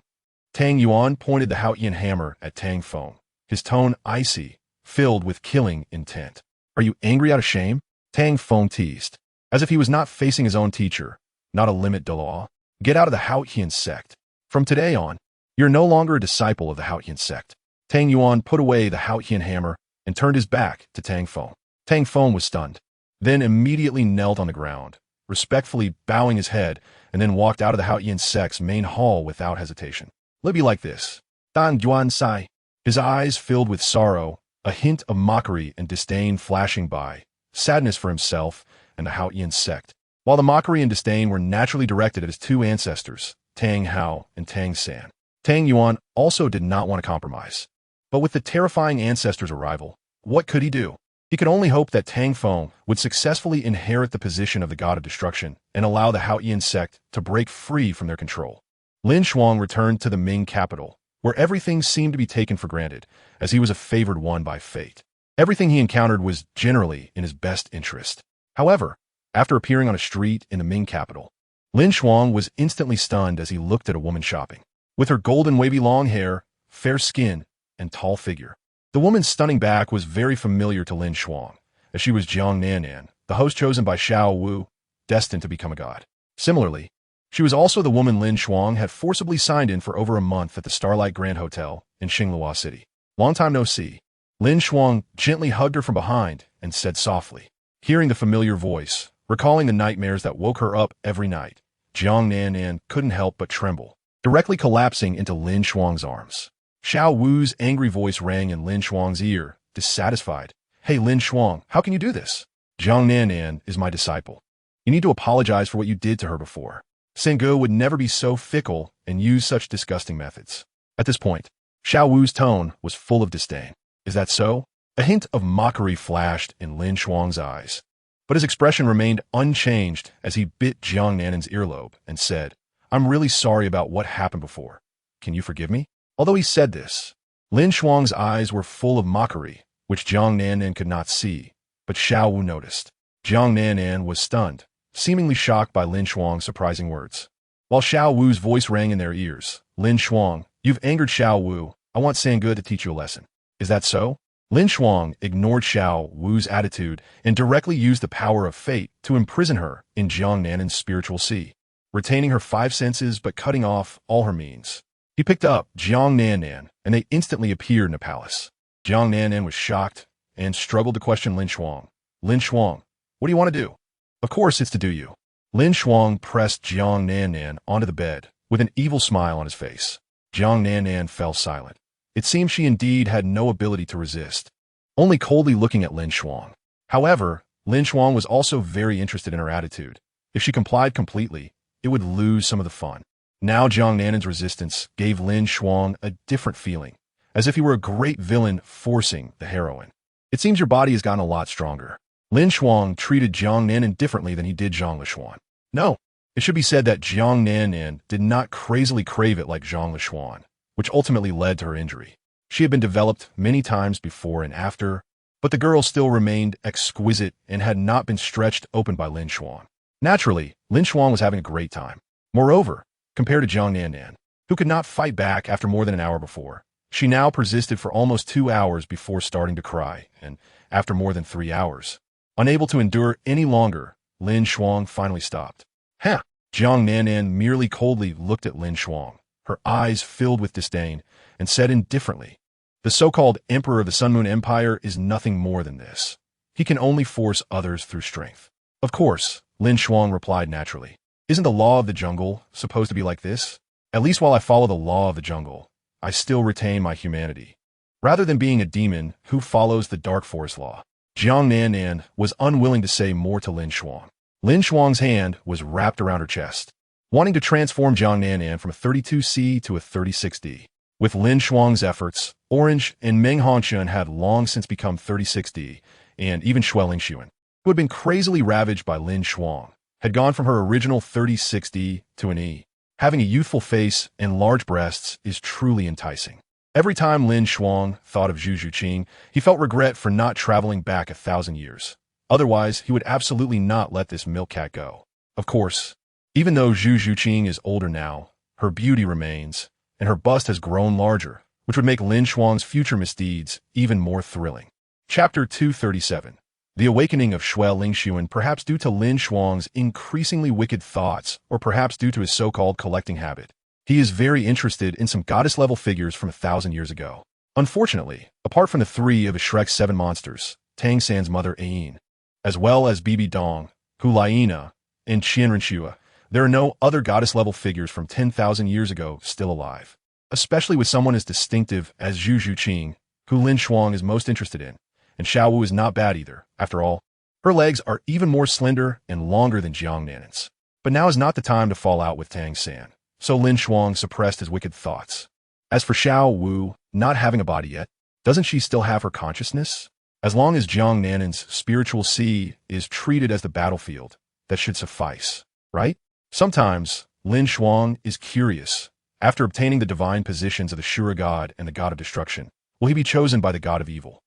Speaker 1: Tang Yuan pointed the Haoyan hammer at Tang Feng, his tone icy, filled with killing intent. Are you angry out of shame? Tang Feng teased, as if he was not facing his own teacher, not a limit Douluo. Get out of the Haoyan sect. From today on, you're no longer a disciple of the Haoyan sect. Tang Yuan put away the Haoyan hammer and turned his back to Tang Feng. Tang Feng was stunned, then immediately knelt on the ground, respectfully bowing his head, and then walked out of the Haoyan sect's main hall without hesitation. Libby like this. Dan Yuan Sai. His eyes filled with sorrow, a hint of mockery and disdain flashing by, sadness for himself and the Haoyan sect. While the mockery and disdain were naturally directed at his 2 ancestors, Tang Hao and Tang San, Tang Yuan also did not want to compromise. But with the terrifying ancestor's arrival, what could he do? He could only hope that Tang Feng would successfully inherit the position of the god of destruction and allow the Haoyan sect to break free from their control. LinShuang returned to the Ming capital, where everything seemed to be taken for granted, as he was a favored one by fate. Everything he encountered was generally in his best interest. However, after appearing on a street in the Ming capital, LinShuang was instantly stunned as he looked at a woman shopping. With her golden wavy long hair, fair skin, and tall figure, the woman's stunning back was very familiar to LinShuang, as she was Jiang Nannan, the host chosen by Xiao Wu, destined to become a god. Similarly, she was also the woman LinShuang had forcibly signed in for over a month at the Starlight Grand Hotel in Xinglua City. Long time no see. LinShuang gently hugged her from behind and said softly, hearing the familiar voice, recalling the nightmares that woke her up every night. Jiang Nannan couldn't help but tremble, directly collapsing into LinShuang's arms. Xiao Wu's angry voice rang in LinShuang's ear, dissatisfied. Hey LinShuang, how can you do this? Jiang Nannan is my disciple. You need to apologize for what you did to her before. Sengu would never be so fickle and use such disgusting methods. At this point, Xiao Wu's tone was full of disdain. Is that so? A hint of mockery flashed in LinShuang's eyes, but his expression remained unchanged as he bit Jiang Nannan's earlobe and said, I'm really sorry about what happened before. Can you forgive me? Although he said this, LinShuang's eyes were full of mockery, which Jiang Nannan could not see, but Xiao Wu noticed. Jiang Nannan was stunned, seemingly shocked by LinShuang's surprising words. While Xiao Wu's voice rang in their ears, LinShuang, you've angered Xiao Wu. I want Sengu to teach you a lesson. Is that so? LinShuang ignored Xiao Wu's attitude and directly used the power of fate to imprison her in Jiang Nannan's spiritual sea, retaining her 5 senses but cutting off all her means. He picked up Jiang Nannan, and they instantly appeared in a palace. Jiang Nannan was shocked and struggled to question LinShuang. LinShuang, what do you want to do? Of course it's to do you. LinShuang pressed Jiang Nannan onto the bed with an evil smile on his face. Jiang Nannan fell silent. It seemed she indeed had no ability to resist. only coldly looking at LinShuang. However, LinShuang was also very interested in her attitude. If she complied completely, it would lose some of the fun. Now Jiang Nanan's resistance gave LinShuang a different feeling, as if he were a great villain forcing the heroine. It seems your body has gotten a lot stronger. LinShuang treated Jiang Nanan differently than he did Zhang Lishuan. No, it should be said that Jiang Nanan did not crazily crave it like Zhang Lishuan, which ultimately led to her injury. She had been developed many times before and after, but the girl still remained exquisite and had not been stretched open by LinShuang. Naturally, LinShuang was having a great time. Moreover, compared to Jiang Nanan, who could not fight back after more than an hour before, she now persisted for almost 2 hours before starting to cry, and after more than 3 hours, unable to endure any longer, LinShuang finally stopped. Huh! Jiang Nanan merely coldly looked at LinShuang, her eyes filled with disdain, and said indifferently, "The so-called Emperor of the Sun Moon Empire is nothing more than this. He can only force others through strength." "Of course," LinShuang replied naturally. "Isn't the law of the jungle supposed to be like this? At least while I follow the law of the jungle, I still retain my humanity, rather than being a demon who follows the dark forest law." Jiang Nanan was unwilling to say more to LinShuang. LinShuang's hand was wrapped around her chest, wanting to transform Jiang Nanan from a 32C to a 36D. With LinShuang's efforts, Orange and Meng Hongshun had long since become 36D, and even Shui LinShuang, who had been crazily ravaged by LinShuang, had gone from her original 36D to an E. Having a youthful face and large breasts is truly enticing. Every time LinShuang thought of Zhu Zhuqing, he felt regret for not traveling back 1,000 years. Otherwise, he would absolutely not let this milk cat go. Of course, even though Zhu Zhuqing is older now, her beauty remains, and her bust has grown larger, which would make LinShuang's future misdeeds even more thrilling. Chapter 237. The awakening of Shui LinShuang, perhaps due to LinShuang's increasingly wicked thoughts, or perhaps due to his so-called collecting habit. He is very interested in some goddess-level figures from 1,000 years ago. Unfortunately, apart from the 3 of Shrek's 7 monsters, Tang San's mother Ayin, as well as Bibi Dong, Hulaina, and Qianrenshua, there are no other goddess-level figures from 10,000 years ago still alive, especially with someone as distinctive as Zhu Zhuqing, who LinShuang is most interested in. And Xiaowu is not bad either. After all, her legs are even more slender and longer than Jiang Nanan's. But now is not the time to fall out with Tang San, so LinShuang suppressed his wicked thoughts. As for Xiaowu, not having a body yet, doesn't she still have her consciousness? As long as Jiang Nanan's spiritual sea is treated as the battlefield, that should suffice, right? Sometimes, LinShuang is curious. After obtaining the divine positions of the Shura God and the God of Destruction, will he be chosen by the God of Evil,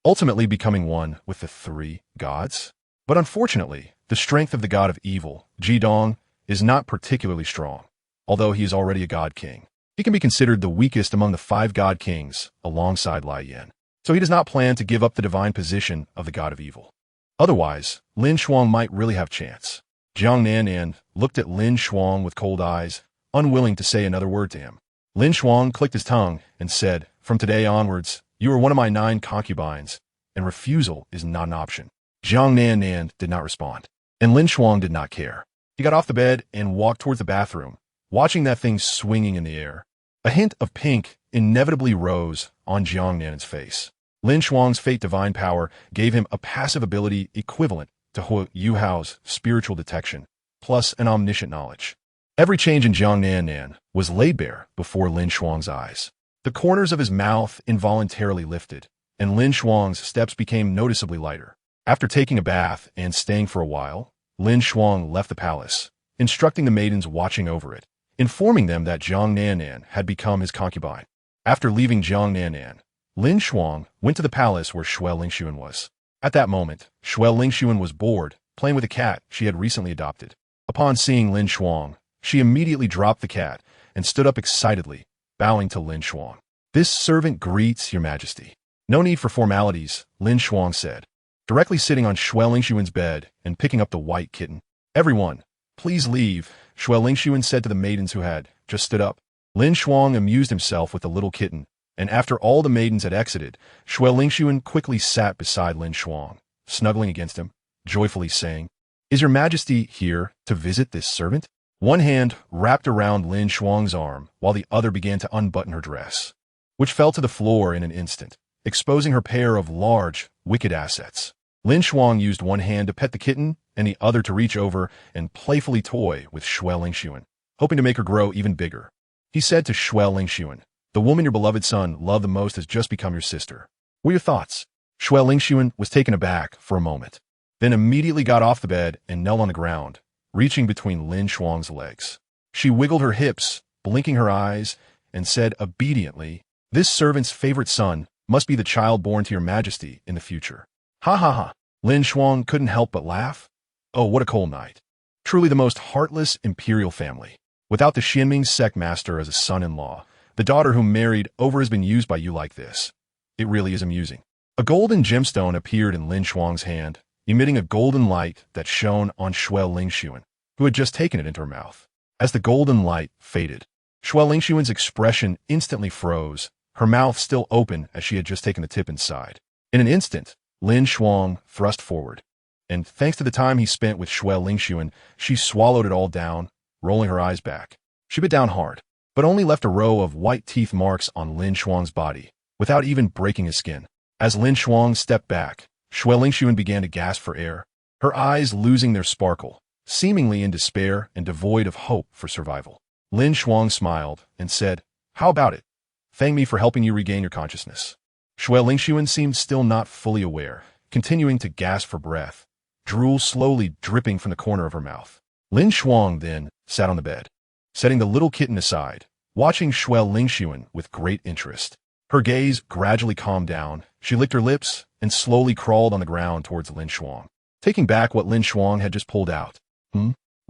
Speaker 1: ultimately becoming one with the 3 gods? But unfortunately, the strength of the God of Evil, Jidong, is not particularly strong. Although he is already a God King, he can be considered the weakest among the 5 God Kings, alongside Lai Yan. So he does not plan to give up the divine position of the God of Evil. Otherwise, LinShuang might really have chance. Jiang Nanan looked at LinShuang with cold eyes, unwilling to say another word to him. LinShuang clicked his tongue and said, "From today onwards, you are one of my 9 concubines, and refusal is not an option." Jiang Nanan did not respond, and LinShuang did not care. He got off the bed and walked towards the bathroom, watching that thing swinging in the air. A hint of pink inevitably rose on Jiang Nanan's face. LinShuang's fate divine power gave him a passive ability equivalent to Hu Yuhao's spiritual detection, plus an omniscient knowledge. Every change in Jiang Nanan was laid bare before LinShuang's eyes. The corners of his mouth involuntarily lifted, and LinShuang's steps became noticeably lighter. After taking a bath and staying for a while, LinShuang left the palace, instructing the maidens watching over it, informing them that Jiang Nanan had become his concubine. After leaving Jiang Nanan, LinShuang went to the palace where Shui LinShuang was. At that moment, Shui LinShuang was bored, playing with a cat she had recently adopted. Upon seeing LinShuang, she immediately dropped the cat and stood up excitedly, bowing to LinShuang. "This servant greets your majesty." "No need for formalities," LinShuang said, directly sitting on Shui LinShuang's bed and picking up the white kitten. "Everyone, please leave," Shui LinShuang said to the maidens who had just stood up. LinShuang amused himself with the little kitten, and after all the maidens had exited, Shui LinShuang quickly sat beside LinShuang, snuggling against him, joyfully saying, "Is your majesty here to visit this servant?" One hand wrapped around LinShuang's arm while the other began to unbutton her dress, which fell to the floor in an instant. exposing her pair of large, wicked assets. LinShuang used one hand to pet the kitten and the other to reach over and playfully toy with LinShuang, hoping to make her grow even bigger. He said to LinShuang, "The woman your beloved son loved the most has just become your sister. What are your thoughts?" LinShuang was taken aback for a moment, then immediately got off the bed and knelt on the ground, reaching between LinShuang's legs. She wiggled her hips, blinking her eyes, and said obediently, "This servant's favorite son must be the child born to your majesty in the future." Ha ha ha. LinShuang couldn't help but laugh. Oh, what a cold night. Truly the most heartless imperial family. Without the Xianming sect master as a son-in-law, the daughter whom married over has been used by you like this. It really is amusing. A golden gemstone appeared in LinShuang's hand, emitting a golden light that shone on LinShuang, who had just taken it into her mouth. As the golden light faded, LinShuang's expression instantly froze, her mouth still open as she had just taken the tip inside. In an instant, LinShuang thrust forward, and thanks to the time he spent with LinShuang, she swallowed it all down, rolling her eyes back. She bit down hard, but only left a row of white teeth marks on LinShuang's body, without even breaking his skin. As LinShuang stepped back, LinShuang began to gasp for air, her eyes losing their sparkle, seemingly in despair and devoid of hope for survival. LinShuang smiled and said, "How about it? Thank me for helping you regain your consciousness." LinShuang seemed still not fully aware, continuing to gasp for breath, drool slowly dripping from the corner of her mouth. LinShuang then sat on the bed, setting the little kitten aside, watching LinShuang with great interest. Her gaze gradually calmed down, she licked her lips, and slowly crawled on the ground towards LinShuang, taking back what LinShuang had just pulled out.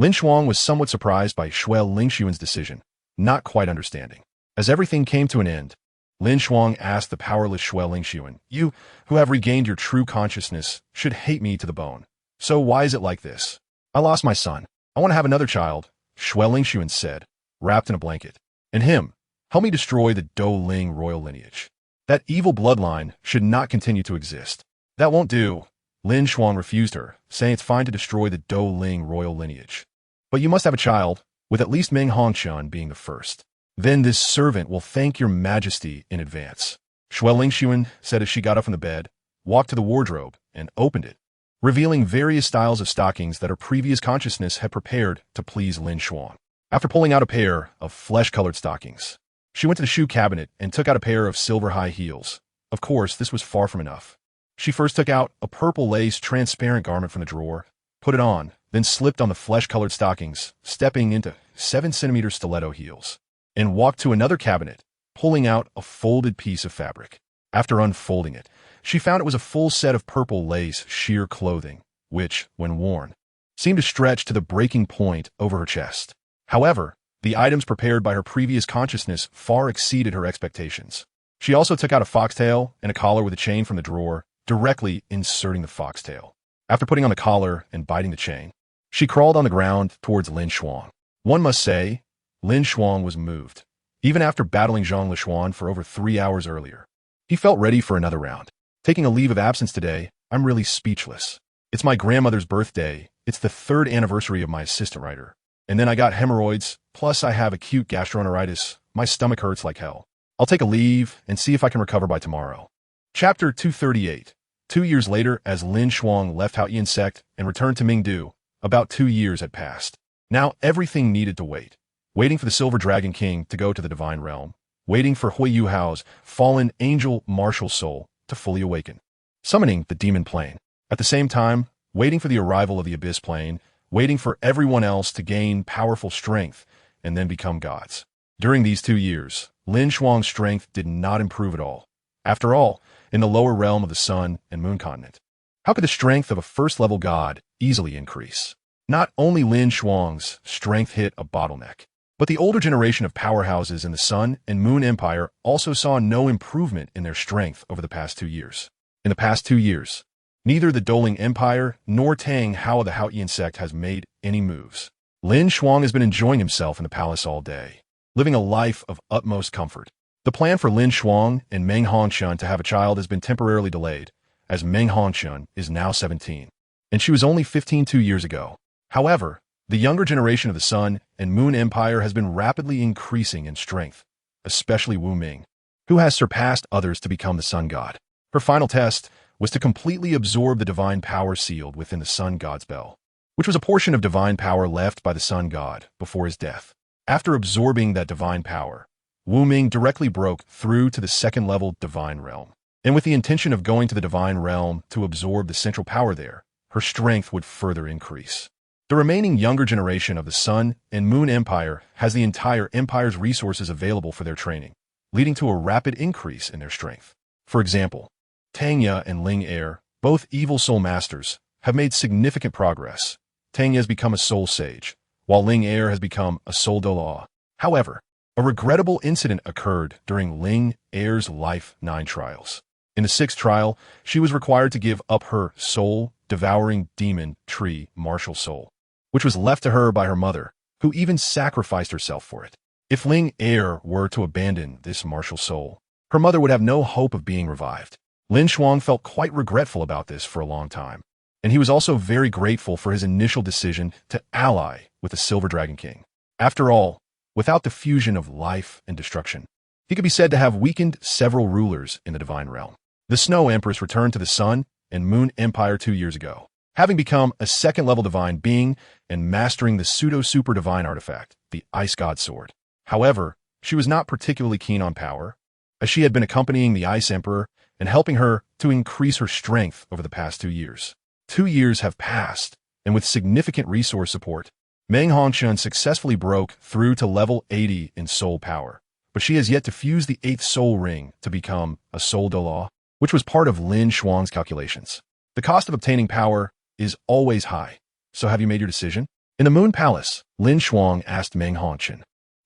Speaker 1: LinShuang was somewhat surprised by LinShuang's decision, not quite understanding. As everything came to an end, LinShuang asked the powerless LinShuang, "You, who have regained your true consciousness, should hate me to the bone. So why is it like this? I lost my son. I want to have another child," LinShuang said, wrapped in a blanket. "And him, help me destroy the Douluo royal lineage. That evil bloodline should not continue to exist." "That won't do." LinShuang refused her, saying it's fine to destroy the Douluo royal lineage. "But you must have a child, with at least Meng Hongquan being the first. Then this servant will thank your majesty in advance." LinShuang said as she got up from the bed, walked to the wardrobe, and opened it, revealing various styles of stockings that her previous consciousness had prepared to please LinShuang. After pulling out a pair of flesh-colored stockings, she went to the shoe cabinet and took out a pair of silver high heels. Of course, this was far from enough. She first took out a purple lace transparent garment from the drawer, put it on, then slipped on the flesh-colored stockings, stepping into 7-centimeter stiletto heels, and walked to another cabinet, pulling out a folded piece of fabric. After unfolding it, she found it was a full set of purple lace sheer clothing, which, when worn, seemed to stretch to the breaking point over her chest. However, the items prepared by her previous consciousness far exceeded her expectations. She also took out a foxtail and a collar with a chain from the drawer, directly inserting the foxtail. After putting on the collar and biting the chain, she crawled on the ground towards LinShuang. One must say, LinShuang was moved, even after battling Zhang Lishuan for over 3 hours earlier. He felt ready for another round. "Taking a leave of absence today, I'm really speechless. It's my grandmother's birthday, it's the 3rd anniversary of my assistant writer. And then I got hemorrhoids, plus I have acute gastroenteritis, my stomach hurts like hell. I'll take a leave and see if I can recover by tomorrow." Chapter 238. 2 years later, as LinShuang left Haoyan sect and returned to Mingdu, about 2 years had passed. Now everything needed to wait. Waiting for the Silver Dragon King to go to the Divine Realm, waiting for Hui Yuhao's fallen angel martial soul to fully awaken, summoning the Demon Plane. At the same time, waiting for the arrival of the Abyss Plane, waiting for everyone else to gain powerful strength and then become gods. During these 2 years, LinShuang's strength did not improve at all. After all, in the lower realm of the Sun and Moon Continent, how could the strength of a first-level god easily increase? Not only LinShuang's strength hit a bottleneck, but the older generation of powerhouses in the Sun and Moon Empire also saw no improvement in their strength over the past 2 years. In the past 2 years, neither the Douluo Empire nor Tang Hao of the Haoyan sect has made any moves. LinShuang has been enjoying himself in the palace all day, living a life of utmost comfort. The plan for LinShuang and Meng Hongquan to have a child has been temporarily delayed, as Meng Hongquan is now 17, and she was only 15 2 years ago. However, the younger generation of the Sun and Moon Empire has been rapidly increasing in strength, especially Wu Ming, who has surpassed others to become the sun god. Her final test was to completely absorb the divine power sealed within the sun god's bell, which was a portion of divine power left by the sun god before his death. After absorbing that divine power, Wu Ming directly broke through to the second-level divine realm. And with the intention of going to the divine realm to absorb the central power there, her strength would further increase. The remaining younger generation of the Sun and Moon Empire has the entire empire's resources available for their training, leading to a rapid increase in their strength. For example, Tangye and Ling Er, both evil soul masters, have made significant progress. Tangye has become a soul sage, while Ling Er has become a soul Douluo. However, a regrettable incident occurred during Ling Er's Life 9 trials. In the 6th trial, she was required to give up her soul-devouring demon tree martial soul, which was left to her by her mother, who even sacrificed herself for it. If Ling Er were to abandon this martial soul, her mother would have no hope of being revived. LinShuang felt quite regretful about this for a long time, and he was also very grateful for his initial decision to ally with the Silver Dragon King. After all, without the fusion of life and destruction, he could be said to have weakened several rulers in the divine realm. The Snow Empress returned to the Sun and Moon Empire 2 years ago, having become a second-level divine being and mastering the pseudo-super divine artifact, the Ice God Sword. However, she was not particularly keen on power, as she had been accompanying the Ice Emperor and helping her to increase her strength over the past 2 years. 2 years have passed, and with significant resource support, Meng Hongshun successfully broke through to level 80 in soul power, but she has yet to fuse the 8th soul ring to become a soul Douluo, which was part of LinShuang's calculations. The cost of obtaining power is always high, so have you made your decision? In the Moon Palace, LinShuang asked Meng Hongshun.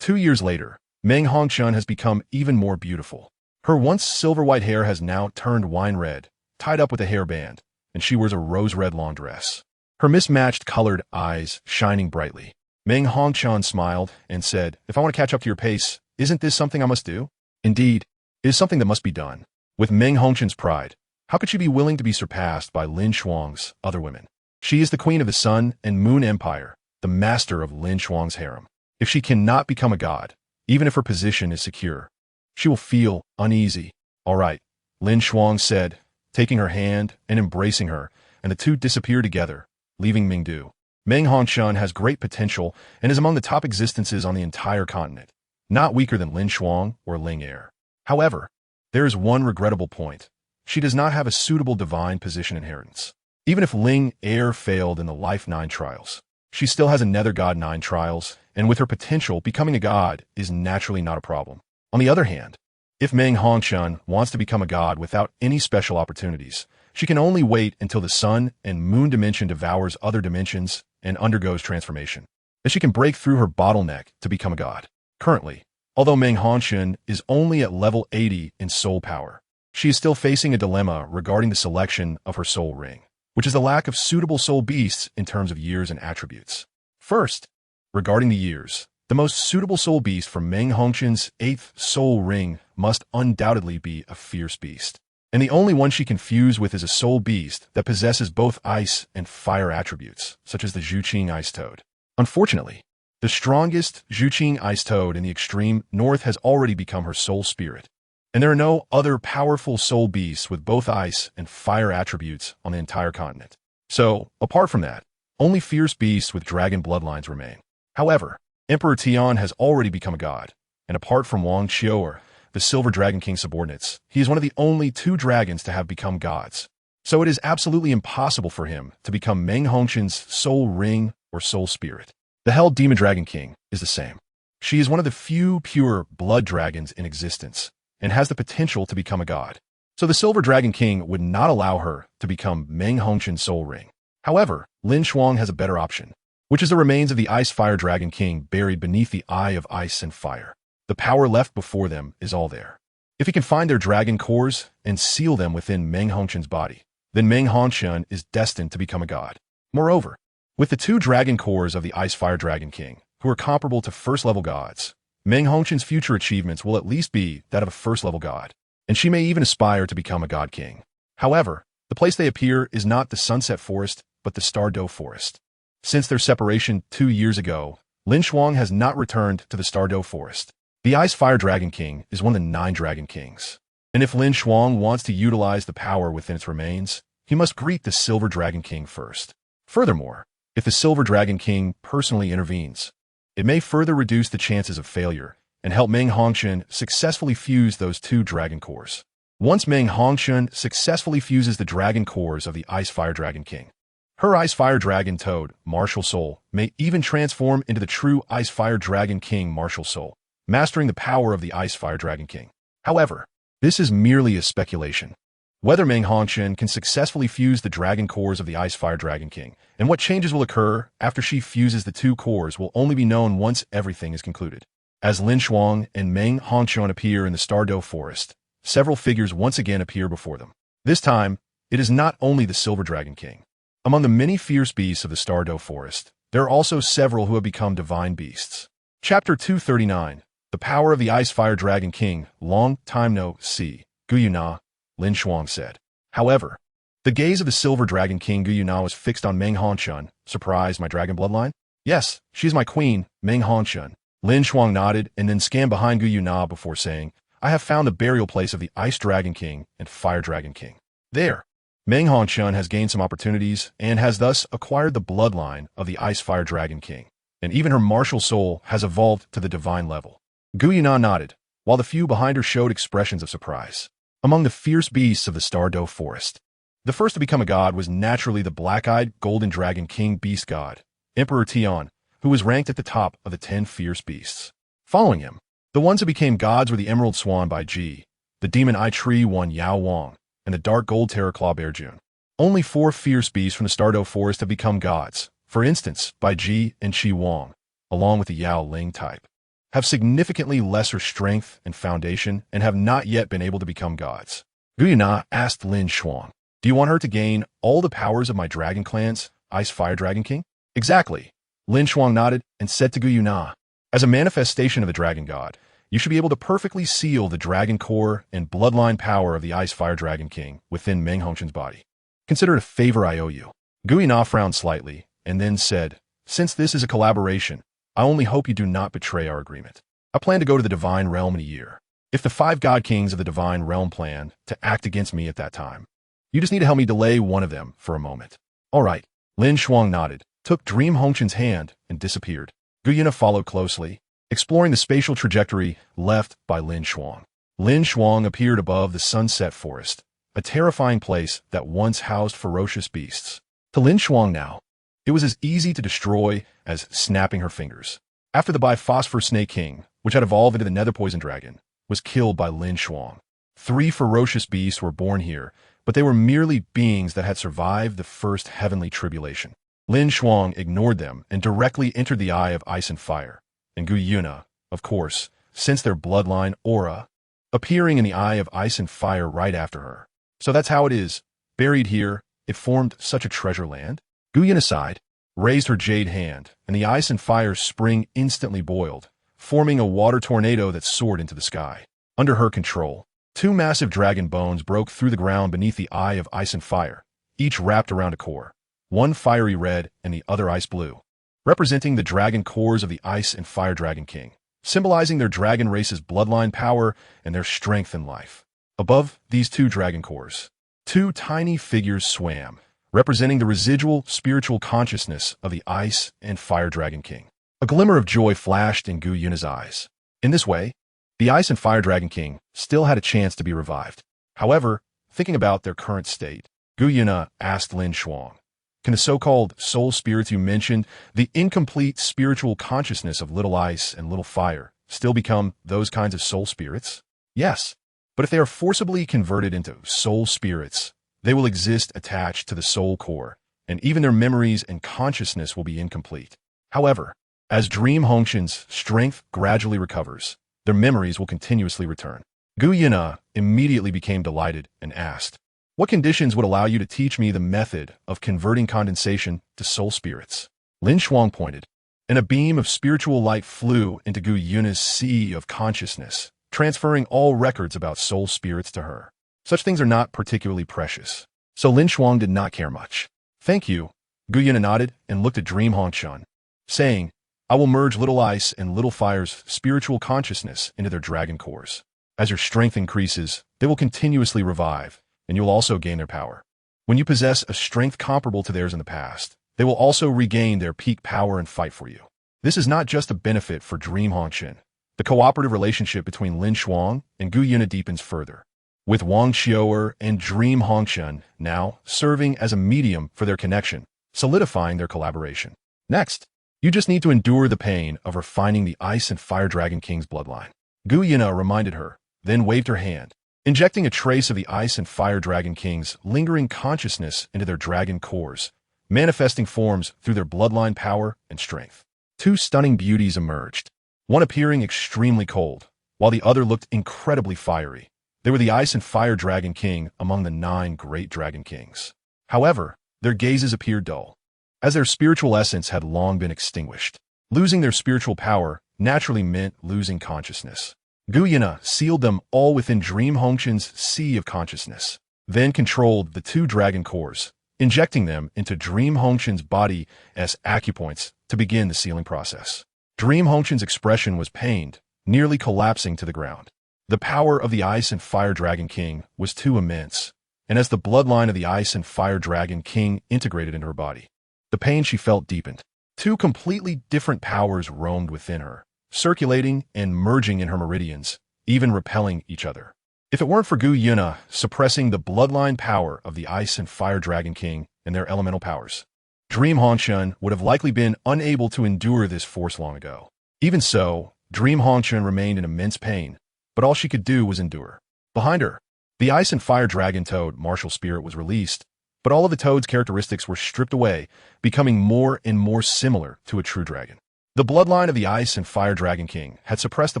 Speaker 1: 2 years later, Meng Hongshun has become even more beautiful. Her once silver-white hair has now turned wine red, tied up with a hairband, and she wears a rose-red long dress, her mismatched colored eyes shining brightly. Meng Hongshun smiled and said, "If I want to catch up to your pace, isn't this something I must do?" Indeed, it is something that must be done. With Meng Hongshun's pride, how could she be willing to be surpassed by LinShuang's other women? She is the queen of the Sun and Moon Empire, the master of LinShuang's harem. If she cannot become a god, even if her position is secure, she will feel uneasy. "All right," LinShuang said, taking her hand and embracing her, and the two disappear together, leaving Mingdu. Meng Hongshun has great potential and is among the top existences on the entire continent, not weaker than LinShuang or Ling Er. However, there is one regrettable point. She does not have a suitable divine position inheritance. Even if Ling Er failed in the Life 9 trials, she still has a Nether God 9 trials, and with her potential, becoming a god is naturally not a problem. On the other hand, if Meng Hongshun wants to become a god without any special opportunities, she can only wait until the Sun and Moon dimension devours other dimensions and undergoes transformation, then she can break through her bottleneck to become a god. Currently, although Meng Hongshun is only at level 80 in soul power, she is still facing a dilemma regarding the selection of her soul ring, which is the lack of suitable soul beasts in terms of years and attributes. First, regarding the years, the most suitable soul beast for Meng Hongshun's 8th soul ring must undoubtedly be a fierce beast, and the only one she can fuse with is a soul beast that possesses both ice and fire attributes, such as the Zhuqing Ice Toad. Unfortunately, the strongest Zhuqing Ice Toad in the extreme north has already become her soul spirit, and there are no other powerful soul beasts with both ice and fire attributes on the entire continent. So, apart from that, only fierce beasts with dragon bloodlines remain. However, Emperor Tian has already become a god, and apart from Wang Qiuer, the Silver Dragon King's subordinates, he is one of the only 2 dragons to have become gods. So it is absolutely impossible for him to become Meng Hongshun's soul ring or soul spirit. The Hell Demon Dragon King is the same. She is one of the few pure blood dragons in existence, and has the potential to become a god. So the Silver Dragon King would not allow her to become Meng Hongshun's soul ring. However, LinShuang has a better option, which is the remains of the Ice Fire Dragon King buried beneath the Eye of Ice and Fire. The power left before them is all there. If he can find their dragon cores and seal them within Meng Hongshun's body, then Meng Hongshun is destined to become a god. Moreover, with the 2 dragon cores of the Ice Fire Dragon King, who are comparable to first-level gods, Meng Hongshun's future achievements will at least be that of a first-level god, and she may even aspire to become a god king. However, the place they appear is not the Sunset Forest, but the Stardow Forest. Since their separation 2 years ago, LinShuang has not returned to the Stardow Forest, The Ice Fire Dragon King is one of the 9 Dragon Kings. And if LinShuang wants to utilize the power within its remains, he must greet the Silver Dragon King first. Furthermore, if the Silver Dragon King personally intervenes, it may further reduce the chances of failure and help Meng Hongxun successfully fuse those 2 dragon cores. Once Meng Hongxun successfully fuses the dragon cores of the Ice Fire Dragon King, her Ice Fire Dragon Toad, Martial Soul, may even transform into the true Ice Fire Dragon King Martial Soul, mastering the power of the Ice Fire Dragon King. However, this is merely a speculation. Whether Meng Hongxun can successfully fuse the dragon cores of the Ice Fire Dragon King, and what changes will occur after she fuses the 2 cores will only be known once everything is concluded. As LinShuang and Meng Hongxun appear in the Douluo Forest, several figures once again appear before them. This time, it is not only the Silver Dragon King. Among the many fierce beasts of the Douluo Forest, there are also several who have become divine beasts. Chapter 239. The Power of the Ice Fire Dragon King. Long time no see, Guyuna, LinShuang said. However, the gaze of the Silver Dragon King Guyuna was fixed on Meng Hongxun. Surprised my dragon bloodline? Yes, she is my queen, Meng Hongxun. LinShuang nodded and then scanned behind Guyuna before saying, I have found the burial place of the Ice Dragon King and Fire Dragon King. There, Meng Hongxun has gained some opportunities and has thus acquired the bloodline of the Ice Fire Dragon King, and even her martial soul has evolved to the divine level. Guyuna nodded, while the few behind her showed expressions of surprise. Among the fierce beasts of the Douluo Forest, the first to become a god was naturally the black-eyed Golden Dragon King Beast God, Emperor Tian, who was ranked at the top of the 10 fierce beasts. Following him, the ones who became gods were the Emerald Swan Bai Ji, the Demon Eye Tree One Yao Wang, and the Dark Gold Terror Claw Bear Jun. Only 4 fierce beasts from the Douluo Forest have become gods. For instance, Bai Ji and Qi Wang, along with the Yao Ling type, have significantly lesser strength and foundation and have not yet been able to become gods. Guyuna asked LinShuang, do you want her to gain all the powers of my dragon clan's Ice Fire Dragon King? Exactly. LinShuang nodded and said to Guyuna, as a manifestation of the dragon god, you should be able to perfectly seal the dragon core and bloodline power of the Ice Fire Dragon King within Meng Hongxun's body. Consider it a favor I owe you. Guyuna frowned slightly and then said, since this is a collaboration, I only hope you do not betray our agreement. I plan to go to the Divine Realm in a year. If the 5 God Kings of the Divine Realm plan to act against me at that time, you just need to help me delay one of them for a moment. All right. LinShuang nodded, took Dream Hongxun's hand, and disappeared. Guyuna followed closely, exploring the spatial trajectory left by LinShuang. LinShuang appeared above the Sunset Forest, a terrifying place that once housed ferocious beasts. To LinShuang now, it was as easy to destroy as snapping her fingers. After the Biphosphor Snake King, which had evolved into the Nether Poison Dragon, was killed by LinShuang, 3 ferocious beasts were born here, but they were merely beings that had survived the first heavenly tribulation. LinShuang ignored them and directly entered the Eye of Ice and Fire, and Guyuna, of course, sensed their bloodline aura, appearing in the Eye of Ice and Fire right after her. So that's how it is. Buried here, it formed such a treasure land. Guyuna sighed, raised her jade hand, and the Ice and Fire spring instantly boiled, forming a water tornado that soared into the sky. Under her control, 2 massive dragon bones broke through the ground beneath the Eye of Ice and Fire, each wrapped around a core, one fiery red and the other ice blue, representing the dragon cores of the Ice and Fire Dragon King, symbolizing their dragon race's bloodline power and their strength in life. Above these 2 dragon cores, 2 tiny figures swam, representing the residual spiritual consciousness of the Ice and Fire Dragon King. A glimmer of joy flashed in Guyuna's eyes. In this way, the Ice and Fire Dragon King still had a chance to be revived. However, thinking about their current state, Guyuna asked LinShuang, can the so-called soul spirits you mentioned, the incomplete spiritual consciousness of Little Ice and Little Fire, still become those kinds of soul spirits? Yes, but if they are forcibly converted into soul spirits, they will exist attached to the soul core, and even their memories and consciousness will be incomplete. However, as Dream Hongxun's strength gradually recovers, their memories will continuously return. Guyuna immediately became delighted and asked, what conditions would allow you to teach me the method of converting condensation to soul spirits? LinShuang pointed, and a beam of spiritual light flew into Guyuna's sea of consciousness, transferring all records about soul spirits to her. Such things are not particularly precious, so LinShuang did not care much. Thank you. Guyuna nodded and looked at Dream Hongxun, saying, I will merge little ice and little fire's spiritual consciousness into their dragon cores. As your strength increases, they will continuously revive, and you will also gain their power. When you possess a strength comparable to theirs in the past, they will also regain their peak power and fight for you. This is not just a benefit for Dream Hongshan. The cooperative relationship between LinShuang and DaiYueheng deepens further, with Wang Xiaoer and Dream Hongshan now serving as a medium for their connection, solidifying their collaboration. Next, you just need to endure the pain of refining the Ice and Fire Dragon King's bloodline. DaiYueheng reminded her, then waved her hand, injecting a trace of the Ice and Fire Dragon King's lingering consciousness into their dragon cores, manifesting forms through their bloodline power and strength. Two stunning beauties emerged, one appearing extremely cold, while the other looked incredibly fiery. They were the Ice and Fire Dragon King among the 9 great dragon kings. However, their gazes appeared dull, as their spiritual essence had long been extinguished. Losing their spiritual power naturally meant losing consciousness. DaiYueheng sealed them all within Dream Hongshan's sea of consciousness, then controlled the 2 dragon cores, injecting them into Dream Hongshan's body as acupoints to begin the sealing process. Dream Hongshan's expression was pained, nearly collapsing to the ground. The power of the Ice and Fire Dragon King was too immense, and as the bloodline of the Ice and Fire Dragon King integrated into her body, the pain she felt deepened. 2 completely different powers roamed within her, circulating and merging in her meridians, even repelling each other. If it weren't for DaiYueheng suppressing the bloodline power of the Ice and Fire Dragon King and their elemental powers, Dream Hongshan would have likely been unable to endure this force long ago. Even so, Dream Hongshan remained in immense pain, but all she could do was endure. Behind her, the Ice and Fire Dragon Toad martial spirit was released, but all of the toad's characteristics were stripped away, becoming more and more similar to a true dragon. The bloodline of the Ice and Fire Dragon King had suppressed a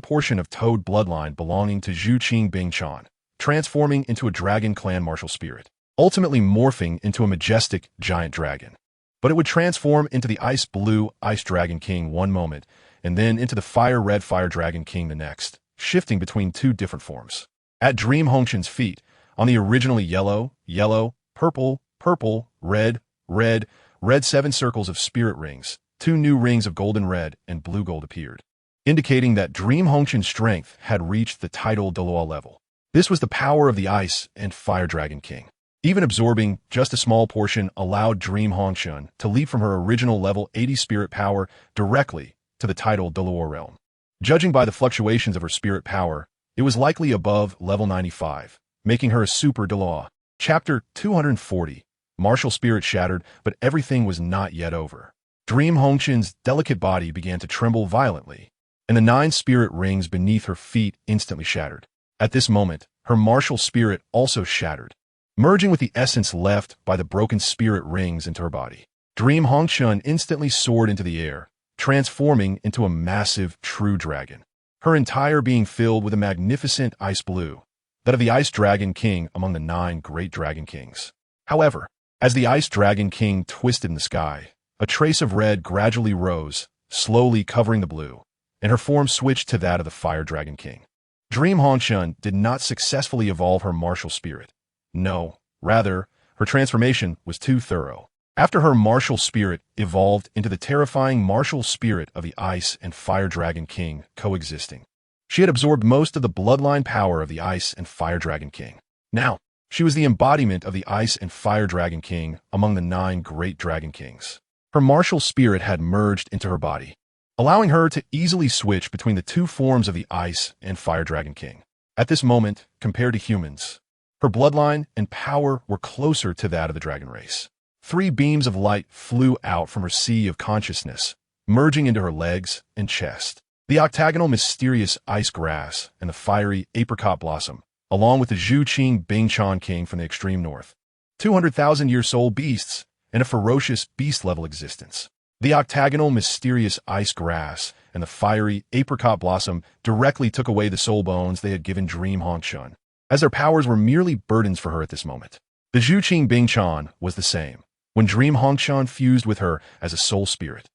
Speaker 1: portion of toad bloodline belonging to Zhu Qing Bingchan, transforming into a dragon clan martial spirit, ultimately morphing into a majestic giant dragon. But it would transform into the Ice Blue Ice Dragon King one moment, and then into the Fire Red Fire Dragon King the next, shifting between 2 different forms. At Dream Hongshan's feet, on the originally yellow, purple, red, 7 circles of spirit rings, 2 new rings of golden red and blue gold appeared, indicating that Dream Hongshan's strength had reached the title Douluo level. This was the power of the Ice and Fire Dragon King. Even absorbing just a small portion allowed Dream Hongshan to leap from her original level 80 spirit power directly to the title Douluo realm. Judging by the fluctuations of her spirit power, it was likely above level 95, making her a super Douluo. Chapter 240. Martial spirit shattered, but everything was not yet over. Dream Hongshan's delicate body began to tremble violently, and the 9 spirit rings beneath her feet instantly shattered. At this moment, her martial spirit also shattered, merging with the essence left by the broken spirit rings into her body. Dream Hongshan instantly soared into the air, transforming into a massive true dragon, her entire being filled with a magnificent ice blue, that of the Ice Dragon King among the 9 great dragon kings. However, as the Ice Dragon King twisted in the sky, a trace of red gradually rose, slowly covering the blue, and her form switched to that of the Fire Dragon King. Dream Hongshan did not successfully evolve her martial spirit. No, rather, her transformation was too thorough. After her martial spirit evolved into the terrifying martial spirit of the Ice and Fire Dragon King coexisting, she had absorbed most of the bloodline power of the Ice and Fire Dragon King. Now, she was the embodiment of the Ice and Fire Dragon King among the 9 great dragon kings. Her martial spirit had merged into her body, allowing her to easily switch between the 2 forms of the Ice and Fire Dragon King. At this moment, compared to humans, her bloodline and power were closer to that of the dragon race. 3 beams of light flew out from her sea of consciousness, merging into her legs and chest. The octagonal mysterious ice grass and the fiery apricot blossom, along with the Zhu Qing Bingchan King from the extreme north, 200,000-year-soul beasts, and a ferocious beast-level existence. The octagonal mysterious ice grass and the fiery apricot blossom directly took away the soul bones they had given Dream Hongshan, as their powers were merely burdens for her at this moment. The Zhu Qing Bingchan was the same. When Dream Hongshan fused with her as a soul spirit,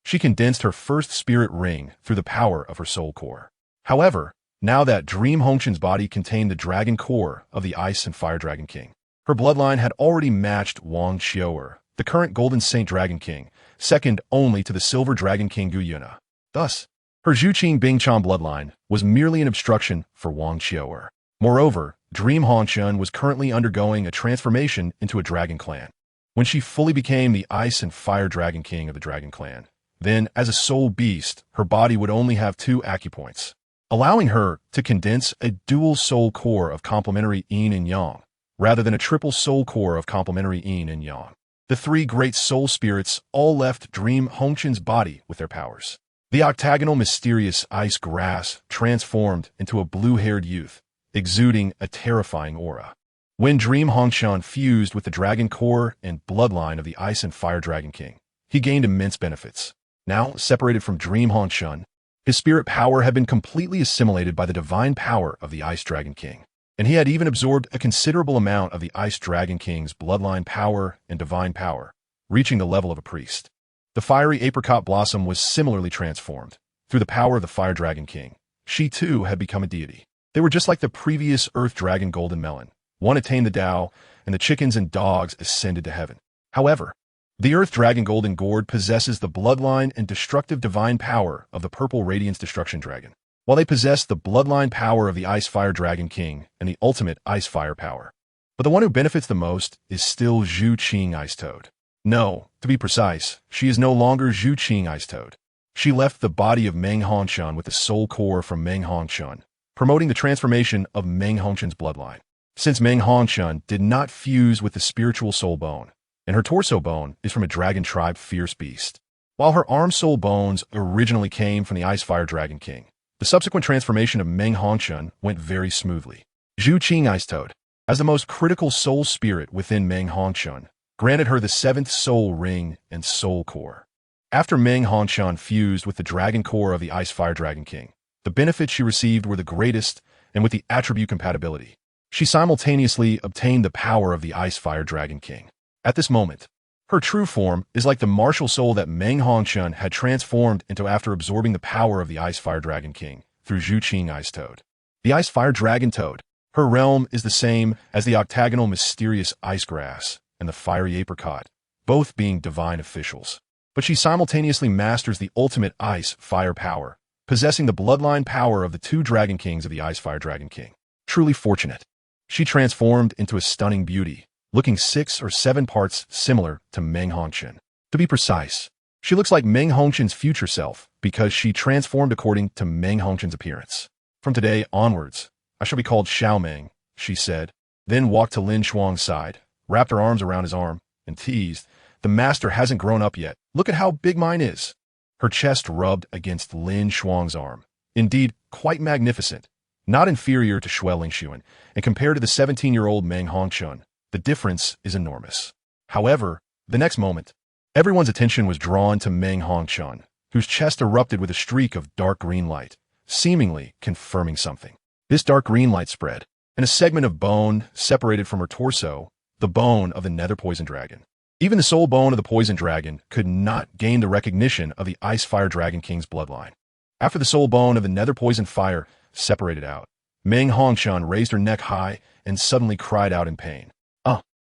Speaker 1: she condensed her first spirit ring through the power of her soul core. However, now that Dream Hongshan's body contained the dragon core of the Ice and Fire Dragon King, her bloodline had already matched Wang Xiaoer, the current Golden Saint Dragon King, second only to the Silver Dragon King DaiYueheng. Thus, her Zhuqing Bingchan bloodline was merely an obstruction for Wang Qiuer. Moreover, Dream Hongshun was currently undergoing a transformation into a dragon clan. When she fully became the Ice and Fire Dragon King of the Dragon Clan, then, as a soul beast, her body would only have 2 acupoints, allowing her to condense a dual soul core of complementary yin and yang, rather than a triple soul core of complementary yin and yang. The 3 great soul spirits all left Dream Hongshun's body with their powers. The octagonal mysterious ice grass transformed into a blue-haired youth, exuding a terrifying aura. When Dream Hongshun fused with the dragon core and bloodline of the Ice and Fire Dragon King, he gained immense benefits. Now, separated from Dream Hongshun, his spirit power had been completely assimilated by the divine power of the Ice Dragon King, and he had even absorbed a considerable amount of the Ice Dragon King's bloodline power and divine power, reaching the level of a priest. The fiery apricot blossom was similarly transformed. Through the power of the Fire Dragon King, she too had become a deity. They were just like the previous Earth Dragon Golden Melon. One attained the Tao, and the chickens and dogs ascended to heaven. However, the Earth Dragon Golden Gourd possesses the bloodline and destructive divine power of the Purple Radiance Destruction Dragon, while they possess the bloodline power of the Ice Fire Dragon King and the ultimate Ice Fire power. But the one who benefits the most is still Zhu Qing Ice Toad. No, to be precise, she is no longer Zhu Qing Ice Toad. She left the body of Meng Hongshun with the soul core from Meng Hongshun, promoting the transformation of Meng Hongshun's bloodline. Since Meng Hongshun did not fuse with the spiritual soul bone, and her torso bone is from a dragon tribe fierce beast, while her arm soul bones originally came from the Ice Fire Dragon King, the subsequent transformation of Meng Hongshun went very smoothly. Zhu Qing Ice Toad, as the most critical soul spirit within Meng Hongshun, granted her the 7th soul ring and soul core. After Meng Hongshun fused with the dragon core of the Ice Fire Dragon King, the benefits she received were the greatest, and with the attribute compatibility, she simultaneously obtained the power of the Ice Fire Dragon King. At this moment, her true form is like the martial soul that Meng Hongshun had transformed into after absorbing the power of the Ice Fire Dragon King through Zhu Qing Ice Toad. The Ice Fire Dragon Toad, her realm is the same as the octagonal mysterious ice grass and the fiery apricot, both being divine officials. But she simultaneously masters the ultimate ice fire power, possessing the bloodline power of the 2 Dragon Kings of the Ice Fire Dragon King. Truly fortunate. She transformed into a stunning beauty, looking 6 or 7 parts similar to Meng Hongshun. To be precise, she looks like Meng Hongshun's future self because she transformed according to Meng Hongshun's appearance. From today onwards, I shall be called Xiao Meng, she said, then walked to LinShuang's side, wrapped her arms around his arm, and teased, "The master hasn't grown up yet. Look at how big mine is." Her chest rubbed against LinShuang's arm. Indeed, quite magnificent. Not inferior to Shui LinShuang, and compared to the 17-year-old Meng Hongshun, the difference is enormous. However, the next moment, everyone's attention was drawn to Meng Hongshun, whose chest erupted with a streak of dark green light, seemingly confirming something. This dark green light spread, and a segment of bone separated from her torso, the bone of the Nether Poison Dragon. Even the soul bone of the Poison Dragon could not gain the recognition of the Ice Fire Dragon King's bloodline. After the soul bone of the Nether Poison Fire separated out, Meng Hongshun raised her neck high and suddenly cried out in pain.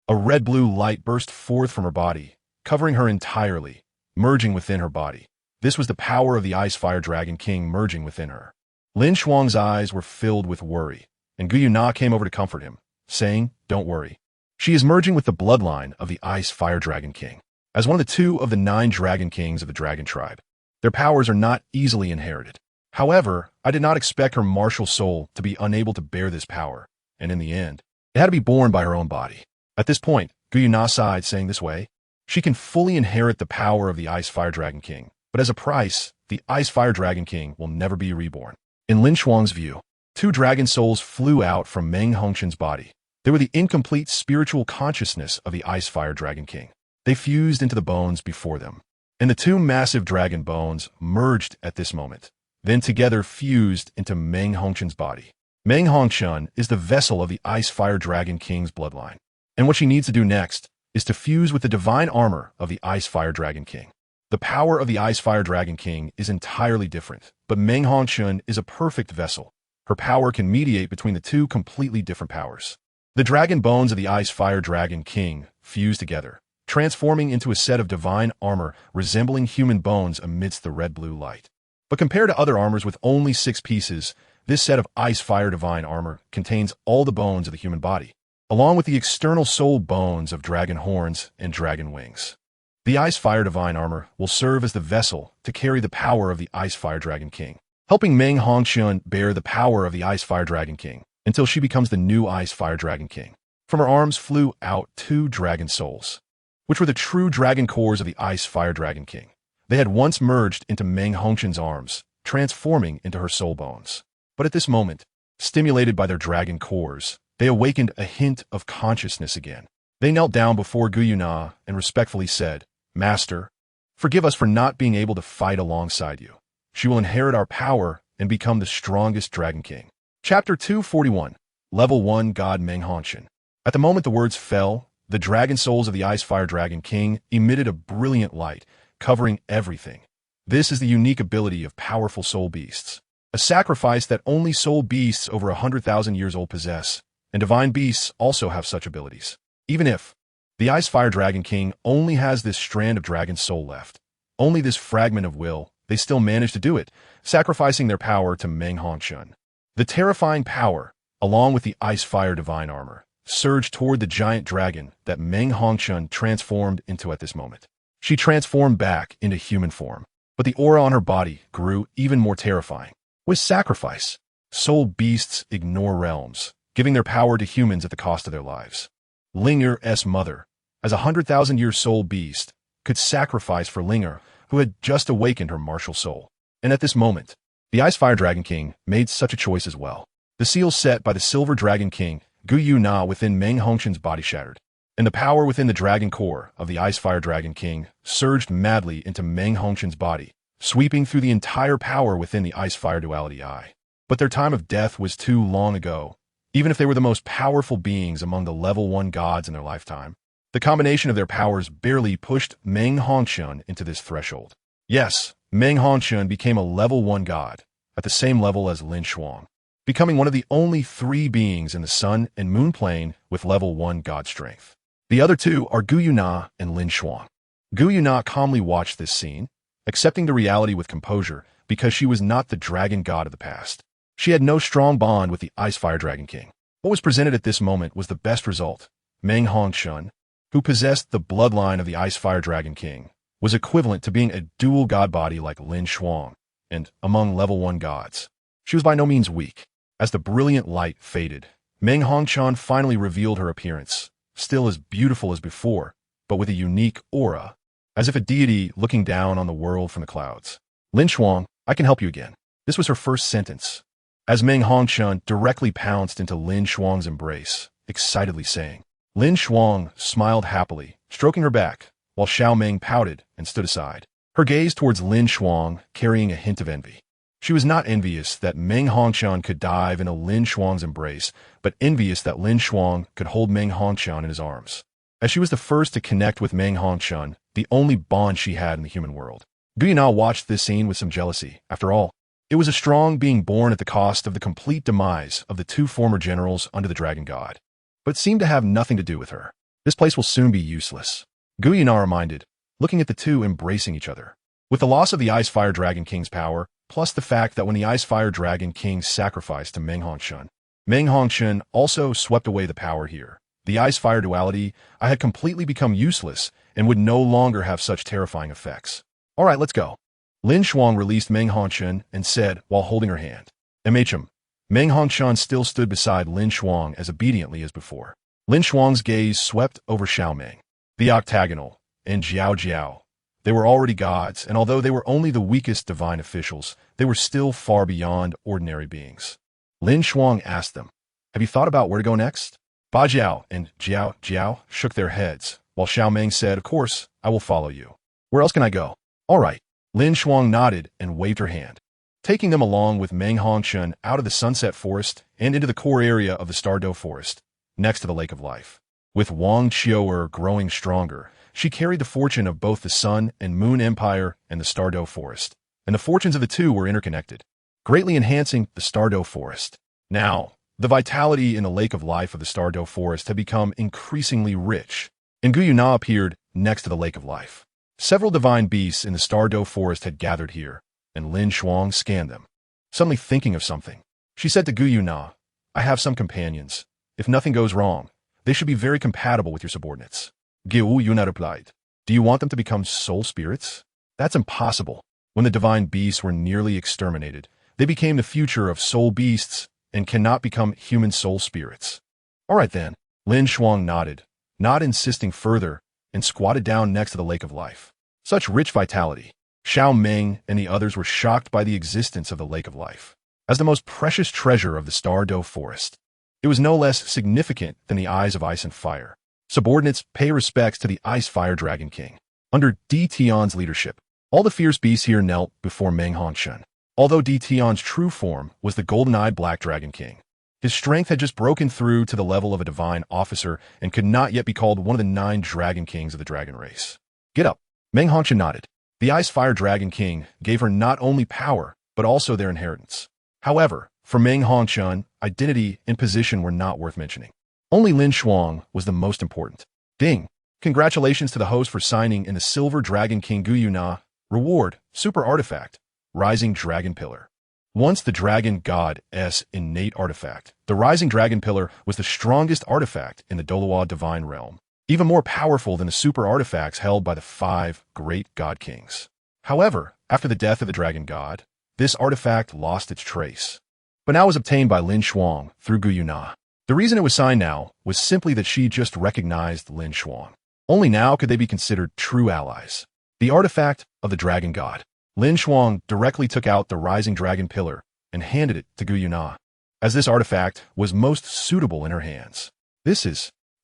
Speaker 1: A red-blue light burst forth from her body, covering her entirely, merging within her body. This was the power of the Ice Fire Dragon King merging within her. LinShuang's eyes were filled with worry, and Guyu came over to comfort him, saying, "Don't worry. She is merging with the bloodline of the Ice Fire Dragon King. As one of the 2 of the 9 Dragon Kings of the Dragon Tribe, their powers are not easily inherited. However, I did not expect her martial soul to be unable to bear this power, and in the end, it had to be born by her own body." At this point, Guyu sighed, saying this way, "She can fully inherit the power of the Ice Fire Dragon King, but as a price, the Ice Fire Dragon King will never be reborn." In LinShuang's view, 2 dragon souls flew out from Meng Hongshun's body. They were the incomplete spiritual consciousness of the Ice Fire Dragon King. They fused into the bones before them, and the 2 massive dragon bones merged at this moment, then together fused into Meng Hongshun's body. Meng Hongshun is the vessel of the Ice Fire Dragon King's bloodline, and what she needs to do next is to fuse with the divine armor of the Ice Fire Dragon King. The power of the Ice Fire Dragon King is entirely different, but Meng Hongshun is a perfect vessel. Her power can mediate between the 2 completely different powers. The dragon bones of the Ice Fire Dragon King fuse together, transforming into a set of divine armor resembling human bones amidst the red-blue light. But compared to other armors with only 6 pieces, this set of Ice Fire Divine armor contains all the bones of the human body, along with the external soul bones of dragon horns and dragon wings. The Ice Fire Divine armor will serve as the vessel to carry the power of the Ice Fire Dragon King, helping Meng Hongxuan bear the power of the Ice Fire Dragon King until she becomes the new Ice Fire Dragon King. From her arms flew out 2 dragon souls, which were the true dragon cores of the Ice Fire Dragon King. They had once merged into Meng Hongxuan's arms, transforming into her soul bones. But at this moment, stimulated by their dragon cores, they awakened a hint of consciousness again. They knelt down before Guyuna and respectfully said, "Master, forgive us for not being able to fight alongside you. She will inherit our power and become the strongest Dragon King." Chapter 241, Level 1 God Meng Hongxuan. At the moment the words fell, the dragon souls of the Ice Fire Dragon King emitted a brilliant light, covering everything. This is the unique ability of powerful soul beasts, a sacrifice that only soul beasts over 100,000 years old possess, and divine beasts also have such abilities. Even if the Ice Fire Dragon King only has this strand of dragon soul left, only this fragment of will, they still manage to do it, sacrificing their power to Meng Hongxuan. The terrifying power, along with the Ice Fire Divine armor, surged toward the giant dragon that Meng Hongxuan transformed into at this moment. She transformed back into human form, but the aura on her body grew even more terrifying. With sacrifice, soul beasts ignore realms, giving their power to humans at the cost of their lives. Linger's mother, as a 100,000-year soul beast, could sacrifice for Linger, who had just awakened her martial soul. And at this moment, the Ice Fire Dragon King made such a choice as well. The seal set by the Silver Dragon King, Gu Yu Na, within Meng Hongxuan's body shattered, and the power within the dragon core of the Ice Fire Dragon King surged madly into Meng Hongxuan's body, sweeping through the entire power within the Ice Fire Duality Eye. But their time of death was too long ago, even if they were the most powerful beings among the Level 1 gods in their lifetime. The combination of their powers barely pushed Meng Hongxuan into this threshold. Yes, Meng Hongxuan became a Level 1 god, at the same level as LinShuang, becoming one of the only 3 beings in the Sun and Moon plane with Level 1 god strength. The other 2 are Guyuna and LinShuang. Guyuna calmly watched this scene, accepting the reality with composure because she was not the dragon god of the past. She had no strong bond with the Ice Fire Dragon King. What was presented at this moment was the best result. Meng Hongxuan, who possessed the bloodline of the Ice Fire Dragon King, was equivalent to being a dual god body like LinShuang, and among Level 1 gods. She was by no means weak. As the brilliant light faded, Meng Hongxuan finally revealed her appearance, still as beautiful as before, but with a unique aura, as if a deity looking down on the world from the clouds. "LinShuang, I can help you again." This was her first sentence, as Meng Hongxuan directly pounced into LinShuang's embrace, excitedly saying. LinShuang smiled happily, stroking her back, while Xiao Meng pouted and stood aside, her gaze towards LinShuang carrying a hint of envy. She was not envious that Meng Hongxuan could dive into LinShuang's embrace, but envious that LinShuang could hold Meng Hongxuan in his arms. As she was the first to connect with Meng Hongxuan, the only bond she had in the human world. Guyuna watched this scene with some jealousy. After all, it was a strong being born at the cost of the complete demise of the 2 former generals under the Dragon God, but seemed to have nothing to do with her. This place will soon be useless, Guyuna reminded, looking at the 2 embracing each other. With the loss of the Ice Fire Dragon King's power, plus the fact that when the Ice Fire Dragon King sacrificed to Meng Hongxuan also swept away the power here. The Ice Fire Duality, I had completely become useless and would no longer have such terrifying effects. "All right, let's go." LinShuang released Meng Hongxuan and said while holding her hand. "MHM." Meng Hongxuan still stood beside LinShuang as obediently as before. LinShuang's gaze swept over Xiao Meng, the Octagonal, and Jiao Jiao. They were already gods, and although they were only the weakest divine officials, they were still far beyond ordinary beings. LinShuang asked them, "Have you thought about where to go next?" Ba Jiao and Jiao Jiao shook their heads, while Xiao Meng said, "Of course, I will follow you. Where else can I go?" "All right." LinShuang nodded and waved her hand, taking them along with Meng Hongxuan out of the Sunset Forest and into the core area of the Stardo Forest, next to the Lake of Life. With Wang Qiu'er growing stronger, she carried the fortune of both the Sun and Moon Empire and the Stardo Forest, and the fortunes of the 2 were interconnected, greatly enhancing the Stardo Forest. Now, the vitality in the Lake of Life of the Stardo Forest had become increasingly rich, and Guyuna appeared next to the Lake of Life. Several divine beasts in the Stardo Forest had gathered here, and LinShuang scanned them. Suddenly thinking of something, she said to DaiYueheng, I have some companions. If nothing goes wrong, they should be very compatible with your subordinates. DaiYueheng replied, do you want them to become soul spirits? That's impossible. When the divine beasts were nearly exterminated, they became the future of soul beasts and cannot become human soul spirits. All right then, LinShuang nodded, not insisting further, and squatted down next to the lake of life. Such rich vitality. Xiao Meng and the others were shocked by the existence of the lake of life. As the most precious treasure of the Star Do forest, it was no less significant than the eyes of ice and fire. Subordinates pay respects to the Ice Fire Dragon King. Under Di Tian's leadership, all the fierce beasts here knelt before Meng Hongshan. Although Di Tian's true form was the golden-eyed Black Dragon King, his strength had just broken through to the level of a divine officer and could not yet be called one of the 9 Dragon Kings of the dragon race. Get up. Meng Hongshan nodded. The Ice Fire Dragon King gave her not only power, but also their inheritance. However, for Meng Hongshan, identity and position were not worth mentioning. Only LinShuang was the most important. Ding. Congratulations to the host for signing in the Silver Dragon King DaiYueheng. Reward, Super Artifact, Rising Dragon Pillar. Once the Dragon God's innate artifact, the Rising Dragon Pillar was the strongest artifact in the Douluo Divine Realm, even more powerful than the super artifacts held by the 5 great God Kings. However, after the death of the Dragon God, this artifact lost its trace, but now was obtained by LinShuang through DaiYueheng. The reason it was signed now was simply that she just recognized LinShuang. Only now could they be considered true allies. The artifact of the Dragon God. LinShuang directly took out the Rising Dragon Pillar and handed it to DaiYueheng, as this artifact was most suitable in her hands.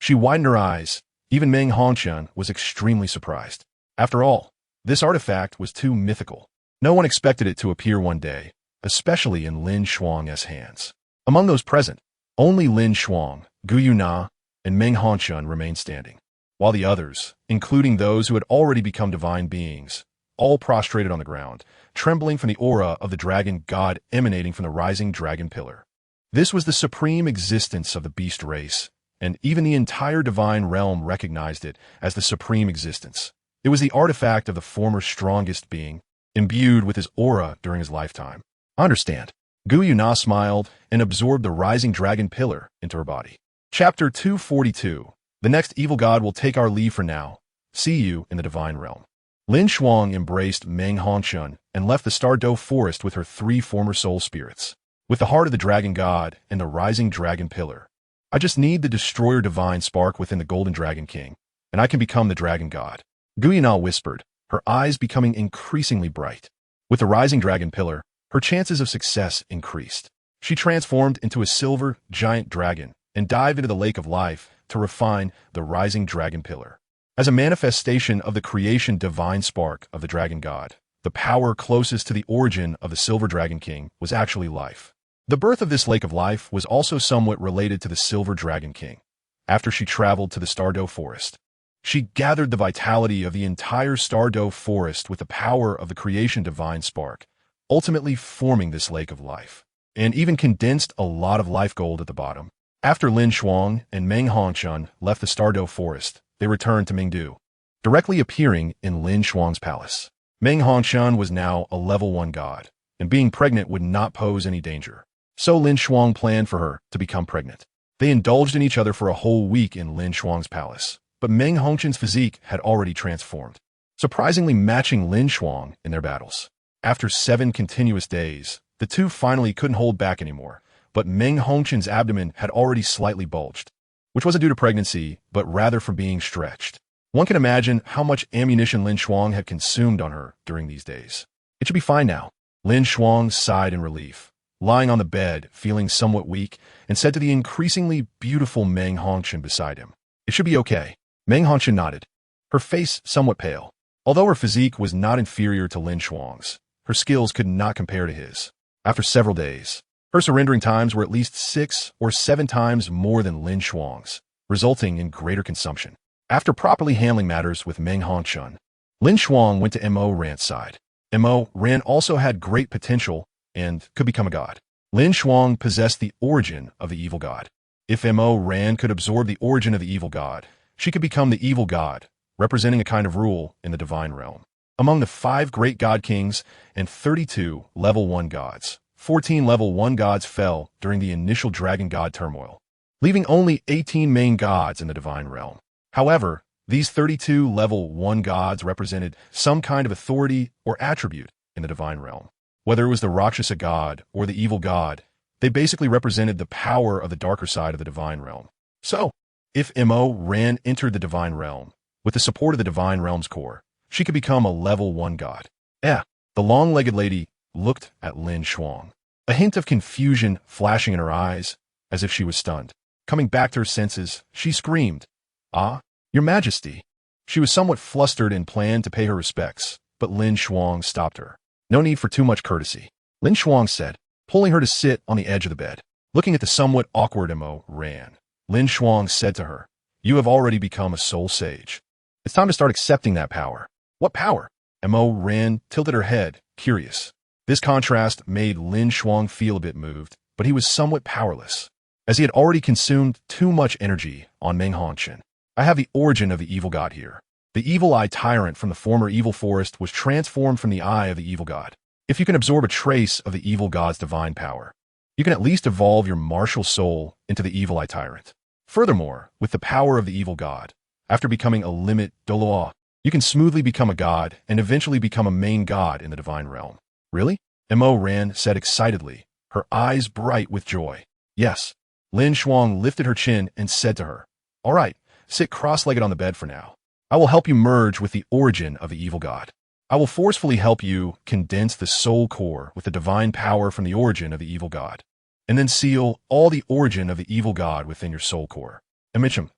Speaker 1: She widened her eyes. Even Meng Hongshan was extremely surprised. After all, this artifact was too mythical. No one expected it to appear one day, especially in LinShuang's hands. Among those present, only LinShuang, DaiYueheng, and Meng Hongshan remained standing, while the others, including those who had already become divine beings, all prostrated on the ground, trembling from the aura of the Dragon God emanating from the Rising Dragon Pillar. This was the supreme existence of the beast race, and even the entire divine realm recognized it as the supreme existence. It was the artifact of the former strongest being, imbued with his aura during his lifetime. I understand. DaiYueheng smiled and absorbed the Rising Dragon Pillar into her body. Chapter 242. The next evil god will take our leave for now. See you in the divine realm. LinShuang embraced Meng Hongshan and left the Star Do forest with her 3 former soul spirits, with the heart of the Dragon God and the Rising Dragon Pillar. I just need the Destroyer Divine Spark within the Golden Dragon King, and I can become the Dragon God. DaiYueheng whispered, her eyes becoming increasingly bright. With the Rising Dragon Pillar, her chances of success increased. She transformed into a silver giant dragon and dived into the lake of life to refine the Rising Dragon Pillar. As a manifestation of the creation divine spark of the Dragon God, the power closest to the origin of the Silver Dragon King was actually life. The birth of this lake of life was also somewhat related to the Silver Dragon King. After she traveled to the Star Do forest, she gathered the vitality of the entire Star Do forest with the power of the creation divine spark, ultimately forming this lake of life, and even condensed a lot of life gold at the bottom. After LinShuang and Meng Hongshan left the Star Do forest, they returned to Mingdu, directly appearing in LinShuang's palace. Meng Hongshan was now a level 1 god, and being pregnant would not pose any danger. So LinShuang planned for her to become pregnant. They indulged in each other for a whole week in LinShuang's palace, but Meng Hongshan's physique had already transformed, surprisingly matching LinShuang in their battles. After 7 continuous days, the two finally couldn't hold back anymore, but Meng Hongshan's abdomen had already slightly bulged, which wasn't due to pregnancy, but rather from being stretched. One can imagine how much ammunition LinShuang had consumed on her during these days. It should be fine now. LinShuang sighed in relief, lying on the bed, feeling somewhat weak, and said to the increasingly beautiful Meng Hongshan beside him, "It should be okay." Meng Hongshan nodded, her face somewhat pale. Although her physique was not inferior to LinShuang's, her skills could not compare to his. After several days, her surrendering times were at least 6 or 7 times more than LinShuang's, resulting in greater consumption. After properly handling matters with Meng Hongshan, LinShuang went to Mo Ran's side. Mo Ran also had great potential and could become a god. LinShuang possessed the origin of the evil god. If Mo Ran could absorb the origin of the evil god, she could become the evil god, representing a kind of rule in the divine realm. Among the 5 great god kings and 32 level 1 gods, 14 level 1 gods fell during the initial dragon god turmoil, leaving only 18 main gods in the divine realm. However, these 32 level 1 gods represented some kind of authority or attribute in the divine realm. Whether it was the Rakshasa god or the evil god, they basically represented the power of the darker side of the divine realm. So, if Mo Ran entered the divine realm, with the support of the divine realm's core, she could become a level 1 god. The long-legged lady looked at LinShuang, a hint of confusion flashing in her eyes, as if she was stunned. Coming back to her senses, she screamed, "Ah, Your Majesty!" She was somewhat flustered and planned to pay her respects, but LinShuang stopped her. "No need for too much courtesy," LinShuang said, pulling her to sit on the edge of the bed. Looking at the somewhat awkward Mo Ran, LinShuang said to her, "You have already become a soul sage. It's time to start accepting that power." "What power?" Mo Ran tilted her head, curious. This contrast made LinShuang feel a bit moved, but he was somewhat powerless, as he had already consumed too much energy on Menghongchen. "I have the origin of the evil god here. The evil eye tyrant from the former evil forest was transformed from the eye of the evil god. If you can absorb a trace of the evil god's divine power, you can at least evolve your martial soul into the evil eye tyrant. Furthermore, with the power of the evil god, after becoming a limit Douluo, you can smoothly become a god and eventually become a main god in the divine realm." "Really?" Mo Ran said excitedly, her eyes bright with joy. "Yes." LinShuang lifted her chin and said to her, "All right, sit cross-legged on the bed for now. I will help you merge with the origin of the evil god. I will forcefully help you condense the soul core with the divine power from the origin of the evil god, and then seal all the origin of the evil god within your soul core." "Emichim."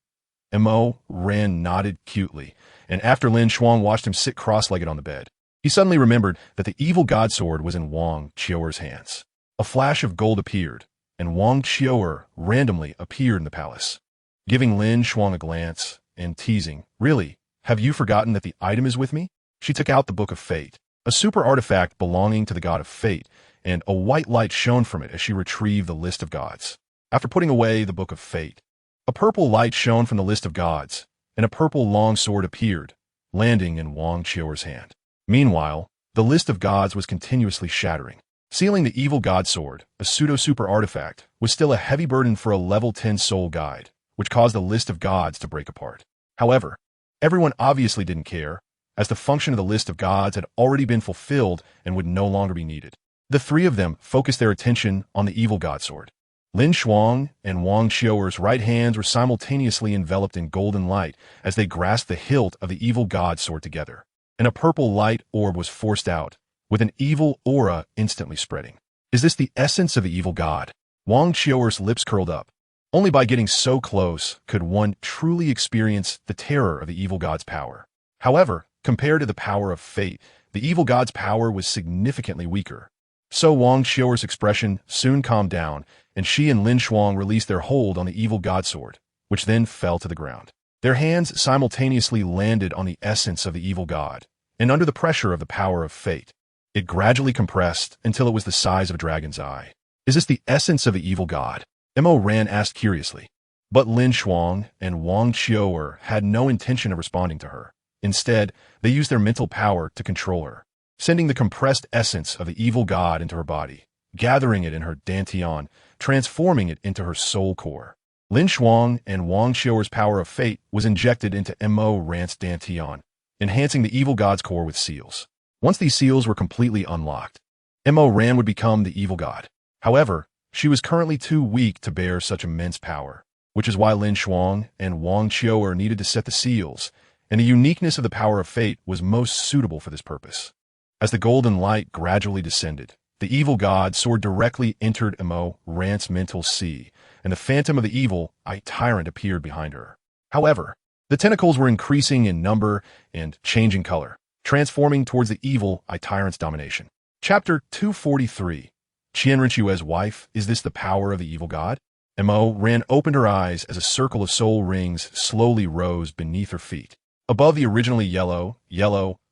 Speaker 1: Mo Ran nodded cutely, and after LinShuang watched him sit cross-legged on the bed, he suddenly remembered that the evil god sword was in Wang Qiuer's hands. A flash of gold appeared, and Wang Qiuer randomly appeared in the palace. Giving LinShuang a glance and teasing, "Really, have you forgotten that the item is with me?" She took out the Book of Fate, a super artifact belonging to the god of fate, and a white light shone from it as she retrieved the list of gods. After putting away the Book of Fate, a purple light shone from the list of gods, and a purple long sword appeared, landing in Wang Qiuer's hand. Meanwhile, the list of gods was continuously shattering. Sealing the evil god sword, a pseudo-super artifact, was still a heavy burden for a level 10 soul guide, which caused the list of gods to break apart. However, everyone obviously didn't care, as the function of the list of gods had already been fulfilled and would no longer be needed. The 3 of them focused their attention on the evil god sword. LinShuang and Wang Qiuer's right hands were simultaneously enveloped in golden light as they grasped the hilt of the evil god sword together, and a purple light orb was forced out, with an evil aura instantly spreading. "Is this the essence of the evil god?" Wang Qiuer's lips curled up. Only by getting so close could one truly experience the terror of the evil god's power. However, compared to the power of fate, the evil god's power was significantly weaker. So Wang Qiuer's expression soon calmed down, and she and LinShuang released their hold on the evil god sword, which then fell to the ground. Their hands simultaneously landed on the essence of the evil god, and under the pressure of the power of fate, it gradually compressed until it was the size of a dragon's eye. "Is this the essence of the evil god?" Mo Ran asked curiously. But LinShuang and Wang Qiuer had no intention of responding to her. Instead, they used their mental power to control her, sending the compressed essence of the evil god into her body, gathering it in her dantian, transforming it into her soul core. LinShuang and Wang Qiuer's power of fate was injected into Mo Ran's dantian, enhancing the evil god's core with seals. Once these seals were completely unlocked, Mo Ran would become the evil god. However, she was currently too weak to bear such immense power, which is why LinShuang and Wang Qiuer needed to set the seals, and the uniqueness of the power of fate was most suitable for this purpose. As the golden light gradually descended, the evil god sword directly entered Mo Ran's mental sea, and the phantom of the evil eye tyrant appeared behind her. However, the tentacles were increasing in number and changing color, transforming towards the evil eye tyrant's domination. Chapter 243. Qianrenchue's wife, is this the power of the evil god? Mo Ran opened her eyes as a circle of soul rings slowly rose beneath her feet. Above the originally yellow,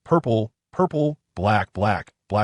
Speaker 1: purple, black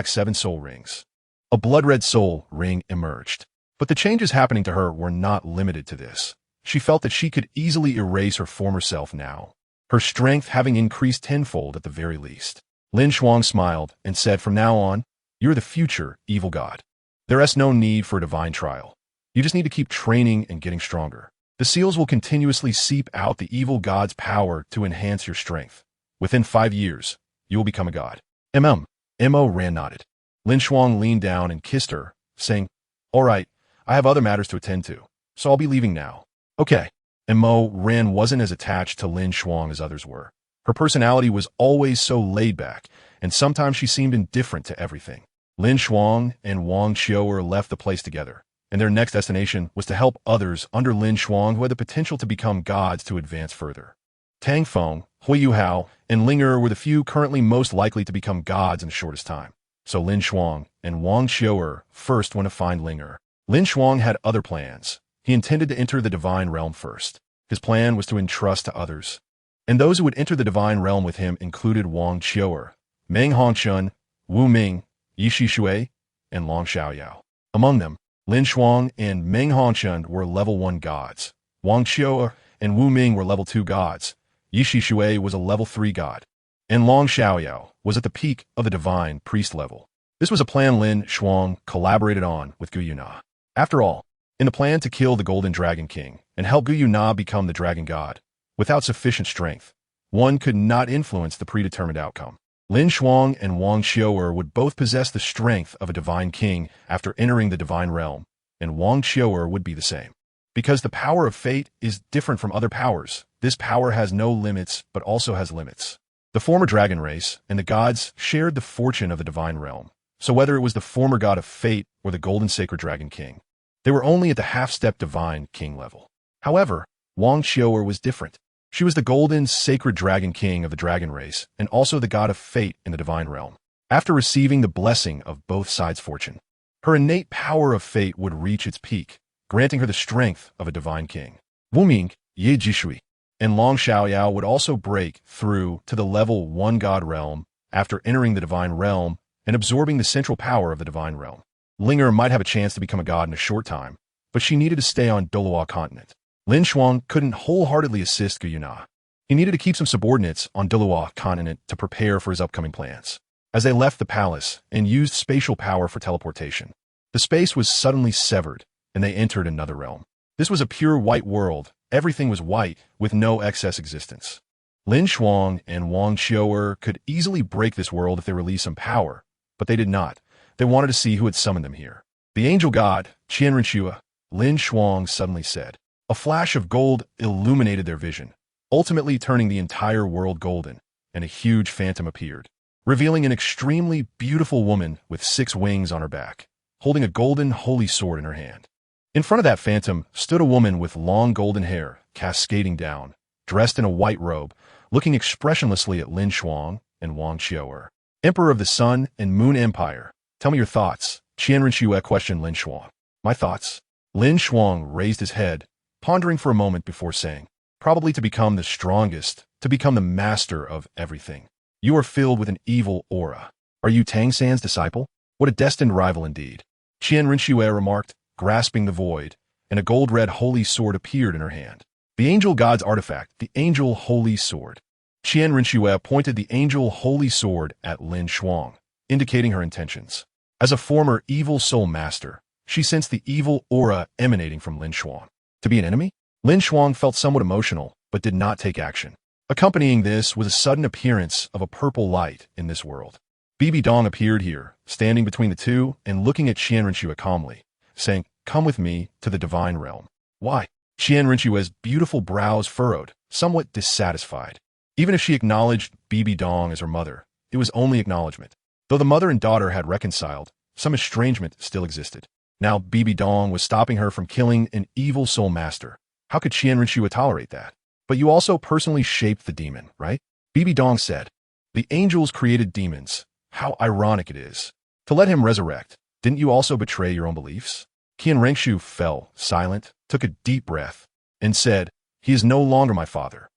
Speaker 1: 7 soul rings, a blood-red soul ring emerged. But the changes happening to her were not limited to this. She felt that she could easily erase her former self now, her strength having increased tenfold at the very least. LinShuang smiled and said, "From now on, you're the future evil god. There is no need for a divine trial. You just need to keep training and getting stronger. The seals will continuously seep out the evil god's power to enhance your strength. Within 5 years, you will become a god." Mo Ran nodded. LinShuang leaned down and kissed her, saying, "All right, I have other matters to attend to, so I'll be leaving now." "Okay." Mo Ran wasn't as attached to LinShuang as others were. Her personality was always so laid back, and sometimes she seemed indifferent to everything. LinShuang and Wang Xiu'er left the place together, and their next destination was to help others under LinShuang who had the potential to become gods to advance further. Tang Feng, Hui Yuhao, and Ling were the few currently most likely to become gods in the shortest time. So LinShuang and Wang Xiu'er first went to find Ling. LinShuang had other plans. He intended to enter the divine realm first. His plan was to entrust to others. And those who would enter the divine realm with him included Wang Xiu'er, Meng Hongchun, Wu Ming, Ye Xishui, and Long Xiaoyao. Among them, LinShuang and Meng Hongchun were level 1 gods. Wang Xiu'er and Wu Ming were level 2 gods. Ye Xishui was a level 3 god. And Long Xiaoyao was at the peak of the divine priest level. This was a plan LinShuang collaborated on with DaiYueheng. After all, in the plan to kill the Golden Dragon King and help DaiYueheng become the dragon god, without sufficient strength, one could not influence the predetermined outcome. LinShuang and Wang Xiu'er would both possess the strength of a divine king after entering the divine realm, and Wang Xiu'er would be the same. Because the power of fate is different from other powers, this power has no limits but also has limits. The former dragon race and the gods shared the fortune of the divine realm, so whether it was the former god of fate or the golden sacred dragon king, they were only at the half-step divine king level. However, Wang Xiu'er was different. She was the golden sacred dragon king of the dragon race and also the god of fate in the divine realm. After receiving the blessing of both sides' fortune, her innate power of fate would reach its peak, granting her the strength of a divine king. Wu Ming, Ye Xishui, and Long Xiaoyao would also break through to the level 1 god realm after entering the divine realm and absorbing the central power of the divine realm. Ling might have a chance to become a god in a short time, but she needed to stay on Douluo Continent. LinShuang couldn't wholeheartedly assist DaiYueheng. He needed to keep some subordinates on Douluo Continent to prepare for his upcoming plans. As they left the palace and used spatial power for teleportation, the space was suddenly severed, and they entered another realm. This was a pure white world. Everything was white, with no excess existence. LinShuang and Wang Xiu'er could easily break this world if they released some power, but they did not. They wanted to see who had summoned them here. "The angel god, Qianrenshua," LinShuang suddenly said. A flash of gold illuminated their vision, ultimately turning the entire world golden, and a huge phantom appeared, revealing an extremely beautiful woman with 6 wings on her back, holding a golden holy sword in her hand. In front of that phantom stood a woman with long golden hair cascading down, dressed in a white robe, looking expressionlessly at LinShuang and Wang Xiu'er. "Emperor of the Sun and Moon Empire, tell me your thoughts," Qianrenshua questioned LinShuang. "My thoughts?" LinShuang raised his head, pondering for a moment before saying, "Probably to become the strongest, to become the master of everything. You are filled with an evil aura. Are you Tang San's disciple? What a destined rival indeed," Qianrenshua remarked, grasping the void, and a gold-red holy sword appeared in her hand. The angel god's artifact, the angel holy sword. Qianrenshua pointed the angel holy sword at LinShuang, indicating her intentions. As a former evil soul master, she sensed the evil aura emanating from LinShuang. To be an enemy? LinShuang felt somewhat emotional, but did not take action. Accompanying this was a sudden appearance of a purple light in this world. Dong appeared here, standing between the two and looking at Qianrenshua calmly, saying, "Come with me to the divine realm." "Why?" Qianrenshua's beautiful brows furrowed, somewhat dissatisfied. Even if she acknowledged Dong as her mother, it was only acknowledgement. Though the mother and daughter had reconciled, some estrangement still existed. Now Dong was stopping her from killing an evil soul master. How could Qianrenshua tolerate that? "But you also personally shaped the demon, right?" Dong said. "The angels created demons. How ironic it is. To let him resurrect, didn't you also betray your own beliefs?" Qianrenshu fell silent, took a deep breath, and said, "He is no longer my father."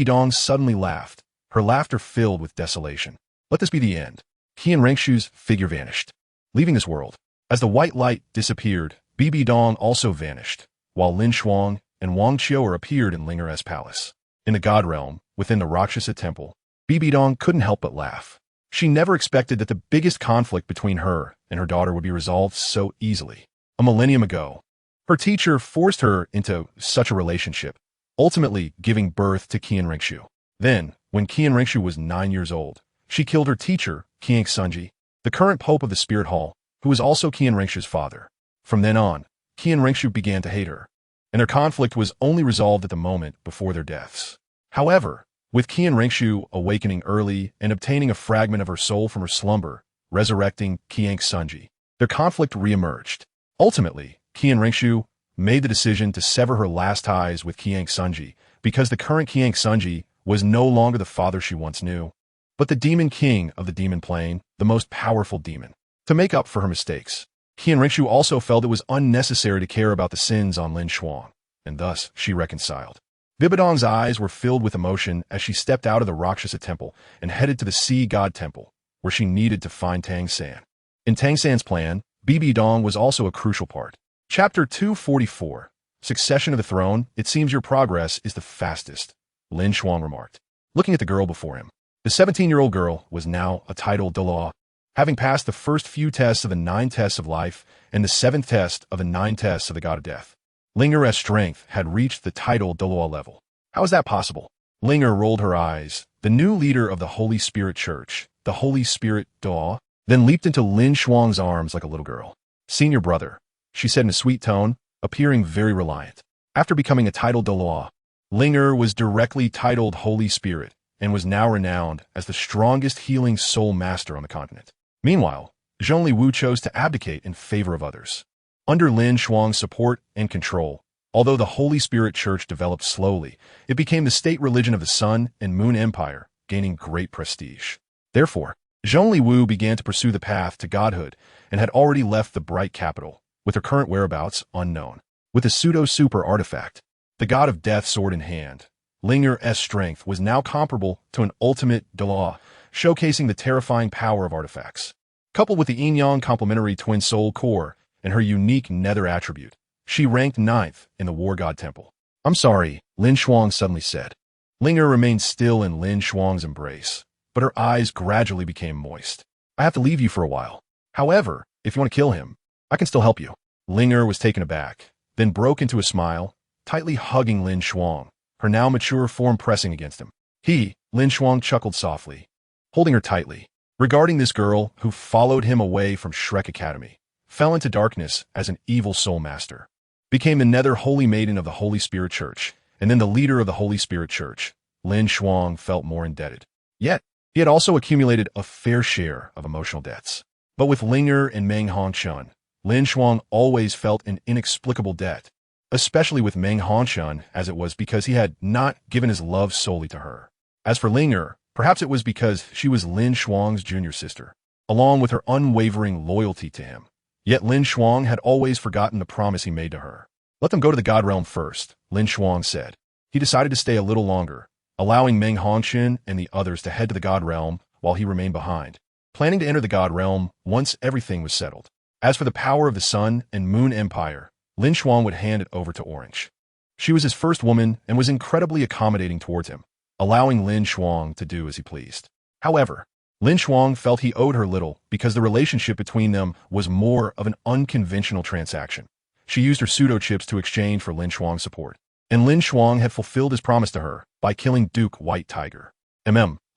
Speaker 1: Dong suddenly laughed, her laughter filled with desolation. Let this be the end. Qianrenshu's figure vanished, leaving this world. As the white light disappeared, Dong also vanished, while LinShuang and Wang Xiu'er appeared in Ling's palace. In the god realm, within the Rakshasa temple, Dong couldn't help but laugh. She never expected that the biggest conflict between her and her daughter would be resolved so easily. A millennium ago, her teacher forced her into such a relationship, ultimately giving birth to Qianrengshu. Then, when Qianrengshu was 9 years old, she killed her teacher, Qianxunji, the current pope of the Spirit Hall, who was also Qianrengshu's father. From then on, Qianrengshu began to hate her, and their conflict was only resolved at the moment before their deaths. However, with Qianrengshu awakening early and obtaining a fragment of her soul from her slumber, resurrecting Qianxunji, their conflict re-emerged. Ultimately, Qianrengshu made the decision to sever her last ties with Qianxunji because the current Qianxunji was no longer the father she once knew, but the demon king of the demon plane, the most powerful demon. To make up for her mistakes, Qianrengshu also felt it was unnecessary to care about the sins on LinShuang, and thus she reconciled. Dong's eyes were filled with emotion as she stepped out of the Rakshasa temple and headed to the Sea God Temple, where she needed to find Tang San. In Tang San's plan, Dong was also a crucial part. Chapter 244, Succession of the Throne, it seems your progress is the fastest, LinShuang remarked, looking at the girl before him. The 17-year-old girl was now a titled Douluo, having passed the first few tests of the 9 tests of life and the 7th test of the 9 tests of the God of Death. Linger's strength had reached the title Douluo level. How is that possible? Linger rolled her eyes. The new leader of the Holy Spirit Church, the Holy Spirit Douluo, then leaped into LinShuang's arms like a little girl. Senior brother, she said in a sweet tone, appearing very reliant. After becoming a title Douluo, Linger was directly titled Holy Spirit and was now renowned as the strongest healing soul master on the continent. Meanwhile, Zhongli Wu chose to abdicate in favor of others. Under LinShuang's support and control, although the Holy Spirit Church developed slowly, it became the state religion of the Sun and Moon Empire, gaining great prestige. Therefore, Zhongli Wu began to pursue the path to godhood and had already left the bright capital, with her current whereabouts unknown. With a pseudo-super artifact, the God of Death sword in hand, Linger's strength was now comparable to an ultimate Douluo, showcasing the terrifying power of artifacts. Coupled with the yin-yang complementary twin soul core, and her unique nether attribute, she ranked 9th in the War God Temple. I'm sorry, LinShuang suddenly said. Linger remained still in LinShuang's embrace, but her eyes gradually became moist. I have to leave you for a while. However, if you want to kill him, I can still help you. Linger was taken aback, then broke into a smile, tightly hugging LinShuang, her now mature form pressing against him. LinShuang chuckled softly, holding her tightly. Regarding this girl who followed him away from Shrek Academy, fell into darkness as an evil soul master, became the nether holy maiden of the Holy Spirit Church, and then the leader of the Holy Spirit Church, LinShuang felt more indebted. Yet, he had also accumulated a fair share of emotional debts. But with Linger and Meng Hongchun, LinShuang always felt an inexplicable debt, especially with Meng Hongchun, as it was because he had not given his love solely to her. As for Linger, perhaps it was because she was LinShuang's junior sister, along with her unwavering loyalty to him. Yet LinShuang had always forgotten the promise he made to her. Let them go to the God Realm first, LinShuang said. He decided to stay a little longer, allowing Meng Hongchun and the others to head to the God Realm while he remained behind, planning to enter the God Realm once everything was settled. As for the power of the Sun and Moon Empire, LinShuang would hand it over to Orange. She was his first woman and was incredibly accommodating towards him, allowing LinShuang to do as he pleased. However, LinShuang felt he owed her little because the relationship between them was more of an unconventional transaction. She used her pseudo-chips to exchange for LinShuang's support, and LinShuang had fulfilled his promise to her by killing Duke White Tiger.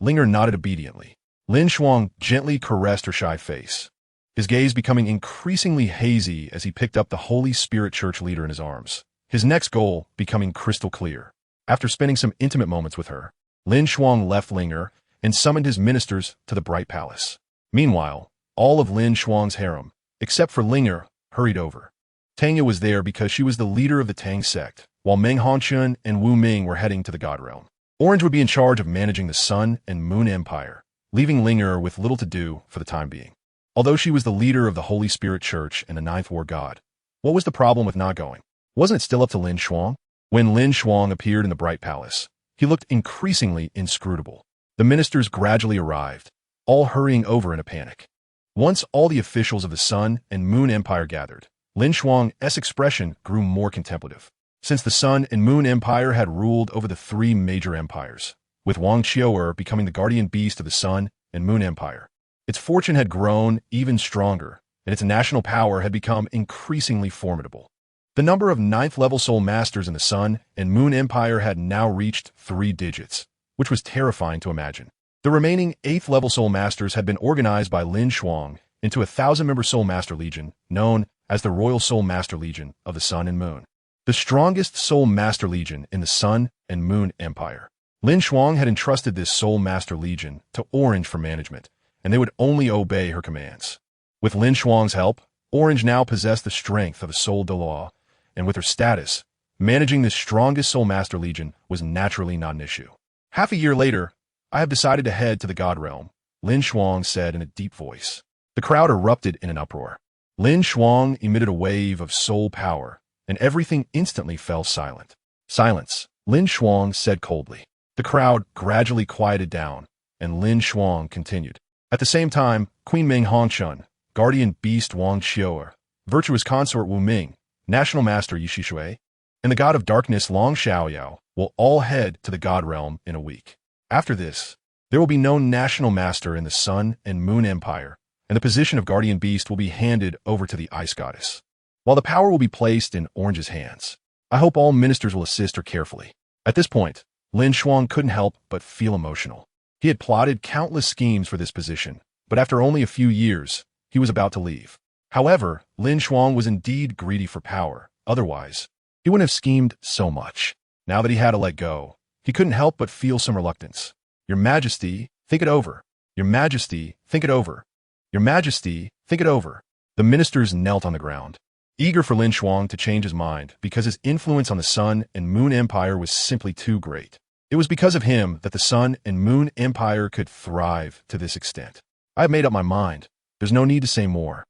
Speaker 1: Linger nodded obediently. LinShuang gently caressed her shy face, his gaze becoming increasingly hazy as he picked up the Holy Spirit Church leader in his arms, his next goal becoming crystal clear. After spending some intimate moments with her, LinShuang left Linger and summoned his ministers to the Bright Palace. Meanwhile, all of LinShuang's harem, except for Linger, hurried over. Tangya was there because she was the leader of the Tang sect, while Meng Hongchun and Wu Ming were heading to the God Realm. Orange would be in charge of managing the Sun and Moon Empire, leaving Linger with little to do for the time being. Although she was the leader of the Holy Spirit Church and the 9th War God, what was the problem with not going? Wasn't it still up to LinShuang? When LinShuang appeared in the Bright Palace, he looked increasingly inscrutable. The ministers gradually arrived, all hurrying over in a panic. Once all the officials of the Sun and Moon Empire gathered, LinShuang's expression grew more contemplative. Since the Sun and Moon Empire had ruled over the 3 major empires, with Wang Qiuer becoming the guardian beast of the Sun and Moon Empire. Its fortune had grown even stronger, and its national power had become increasingly formidable. The number of 9th-level soul masters in the Sun and Moon Empire had now reached 3 digits, which was terrifying to imagine. The remaining 8th-level soul masters had been organized by LinShuang into a 1,000-member soul master legion known as the Royal Soul Master Legion of the Sun and Moon, the strongest soul master legion in the Sun and Moon Empire. LinShuang had entrusted this soul master legion to Orange for management, and they would only obey her commands. With LinShuang's help, Orange now possessed the strength of a soul Douluo, and with her status, managing this strongest soul master legion was naturally not an issue. Half a year later, I have decided to head to the God Realm, LinShuang said in a deep voice. The crowd erupted in an uproar. LinShuang emitted a wave of soul power, and everything instantly fell silent. Silence, LinShuang said coldly. The crowd gradually quieted down, and LinShuang continued. At the same time, Queen Ming Hongchun, guardian beast Wang Qiuer, virtuous consort Wu Ming, national master Ye Xishui, and the god of darkness Long Xiaoyao will all head to the God Realm in a week. After this, there will be no national master in the Sun and Moon Empire, and the position of guardian beast will be handed over to the ice goddess, while the power will be placed in Orange's hands. I hope all ministers will assist her carefully. At this point, LinShuang couldn't help but feel emotional. He had plotted countless schemes for this position, but after only a few years, he was about to leave. However, LinShuang was indeed greedy for power. Otherwise, he wouldn't have schemed so much. Now that he had to let go, he couldn't help but feel some reluctance. Your Majesty, think it over. Your Majesty, think it over. Your Majesty, think it over. The ministers knelt on the ground, eager for LinShuang to change his mind because his influence on the Sun and Moon Empire was simply too great. It was because of him that the Sun and Moon Empire could thrive to this extent. I have made up my mind. There's no need to say more.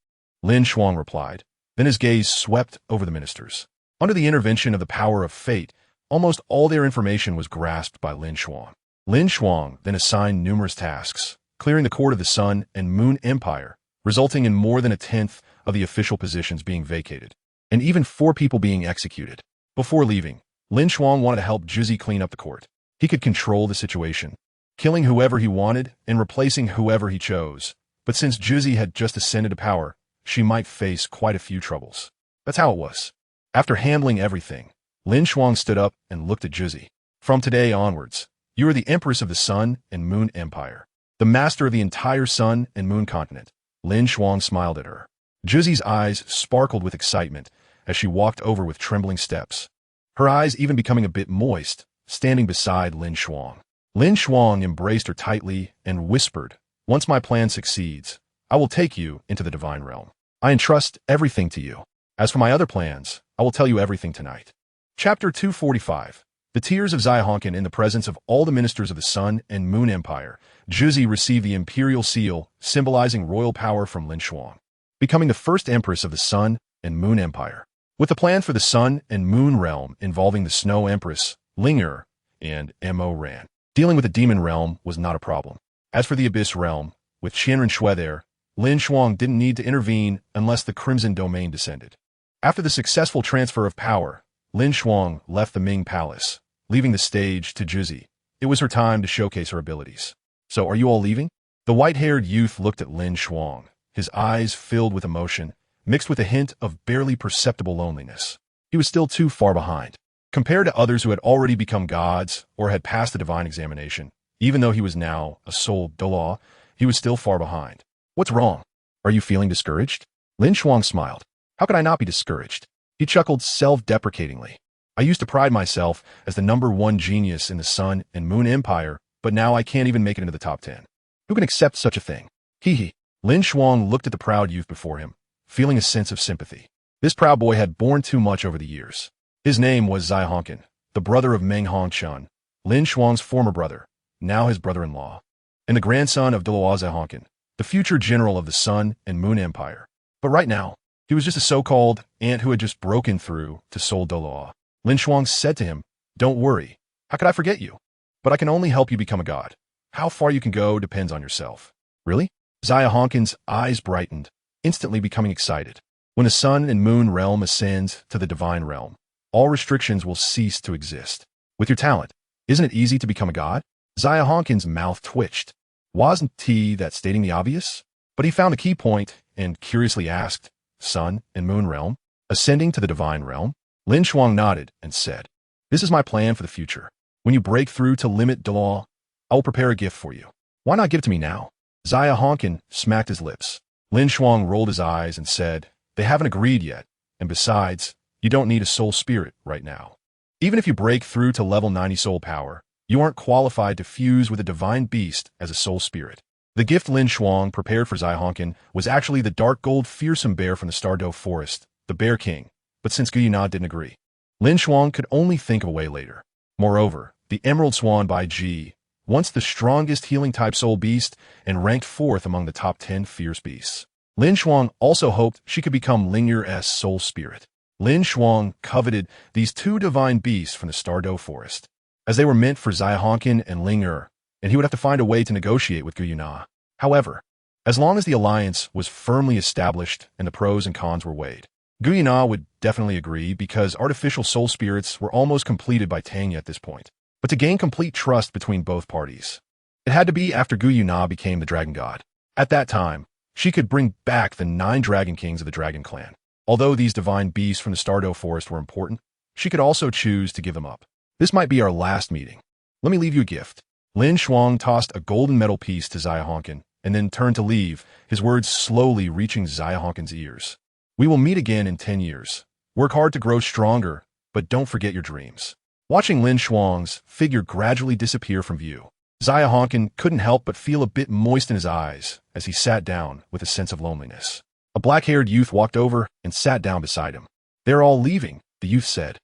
Speaker 1: LinShuang replied. Then his gaze swept over the ministers. Under the intervention of the power of fate, almost all their information was grasped by LinShuang. LinShuang then assigned numerous tasks, clearing the court of the Sun and Moon Empire, resulting in more than 1/10 of the official positions being vacated, and even 4 people being executed. Before leaving, LinShuang wanted to help Juzi clean up the court. He could control the situation, killing whoever he wanted and replacing whoever he chose. But since Juzi had just ascended to power, she might face quite a few troubles. That's how it was. After handling everything, LinShuang stood up and looked at Juzi. From today onwards, you are the Empress of the Sun and Moon Empire, the master of the entire Sun and Moon continent. LinShuang smiled at her. Juzi's eyes sparkled with excitement as she walked over with trembling steps, her eyes even becoming a bit moist, standing beside LinShuang. LinShuang embraced her tightly and whispered, "Once my plan succeeds, I will take you into the divine realm. I entrust everything to you. As for my other plans, I will tell you everything tonight." Chapter 245. The tears of DaiYueheng in the presence of all the ministers of the Sun and Moon Empire. Juzi received the imperial seal, symbolizing royal power from LinShuang, becoming the first empress of the Sun and Moon Empire. With the plan for the Sun and Moon realm involving the Snow Empress, Ling'er, and Mo Ran, dealing with the Demon realm was not a problem. As for the Abyss realm, with Qianren Shui there, LinShuang didn't need to intervene unless the Crimson Domain descended. After the successful transfer of power, LinShuang left the Ming Palace, leaving the stage to Juzi. It was her time to showcase her abilities. "So are you all leaving?" The white-haired youth looked at LinShuang, his eyes filled with emotion, mixed with a hint of barely perceptible loneliness. He was still too far behind. Compared to others who had already become gods or had passed the divine examination, even though he was now a soul Douluo, he was still far behind. "What's wrong? Are you feeling discouraged?" LinShuang smiled. "How could I not be discouraged?" He chuckled self-deprecatingly. "I used to pride myself as the #1 genius in the Sun and Moon Empire, but now I can't even make it into the top 10. Who can accept such a thing?" Hee hee. LinShuang looked at the proud youth before him, feeling a sense of sympathy. This proud boy had borne too much over the years. His name was DaiYueheng, the brother of Meng Hongchun, LinShuang's former brother, now his brother-in-law, and the grandson of Douluo DaiYueheng, the future general of the Sun and Moon Empire. But right now, he was just a so-called ant who had just broken through to Soul Douluo. LinShuang said to him, "Don't worry. How could I forget you? But I can only help you become a god. How far you can go depends on yourself." "Really?" DaiYueheng's eyes brightened, instantly becoming excited. When the Sun and Moon realm ascends to the divine realm, all restrictions will cease to exist. With your talent, isn't it easy to become a god? DaiYueheng's mouth twitched. Wasn't he that stating the obvious? But he found the key point and curiously asked, Sun and Moon Realm, ascending to the Divine Realm? LinShuang nodded and said, This is my plan for the future. When you break through to limit Douluo, I will prepare a gift for you. Why not give it to me now? DaiYueheng smacked his lips. LinShuang rolled his eyes and said, They haven't agreed yet, and besides, you don't need a soul spirit right now. Even if you break through to level 90 soul power, you aren't qualified to fuse with a divine beast as a soul spirit. The gift LinShuang prepared for DaiYueheng was actually the dark gold fearsome bear from the Douluo forest, the Bear King, but since Dalu didn't agree, LinShuang could only think of a way later. Moreover, the Emerald Swan by Ji, once the strongest healing-type soul beast and ranked 4th among the top 10 fierce beasts. LinShuang also hoped she could become Ling'er's soul spirit. LinShuang coveted these 2 divine beasts from the Douluo forest, as they were meant for DaiYueheng and Ling'er, and he would have to find a way to negotiate with Dalu. However, as long as the alliance was firmly established and the pros and cons were weighed, Dalu would definitely agree because artificial soul spirits were almost completed by Tanya at this point. But to gain complete trust between both parties, it had to be after Dalu became the Dragon God. At that time, she could bring back the 9 Dragon Kings of the Dragon Clan. Although these divine beasts from the Douluo forest were important, she could also choose to give them up. This might be our last meeting. Let me leave you a gift. LinShuang tossed a golden metal piece to DaiYueheng and then turned to leave, his words slowly reaching DaiYueheng's ears. We will meet again in 10 years. Work hard to grow stronger, but don't forget your dreams. Watching LinShuang's figure gradually disappear from view, DaiYueheng couldn't help but feel a bit moist in his eyes as he sat down with a sense of loneliness. A black-haired youth walked over and sat down beside him. They're all leaving, the youth said.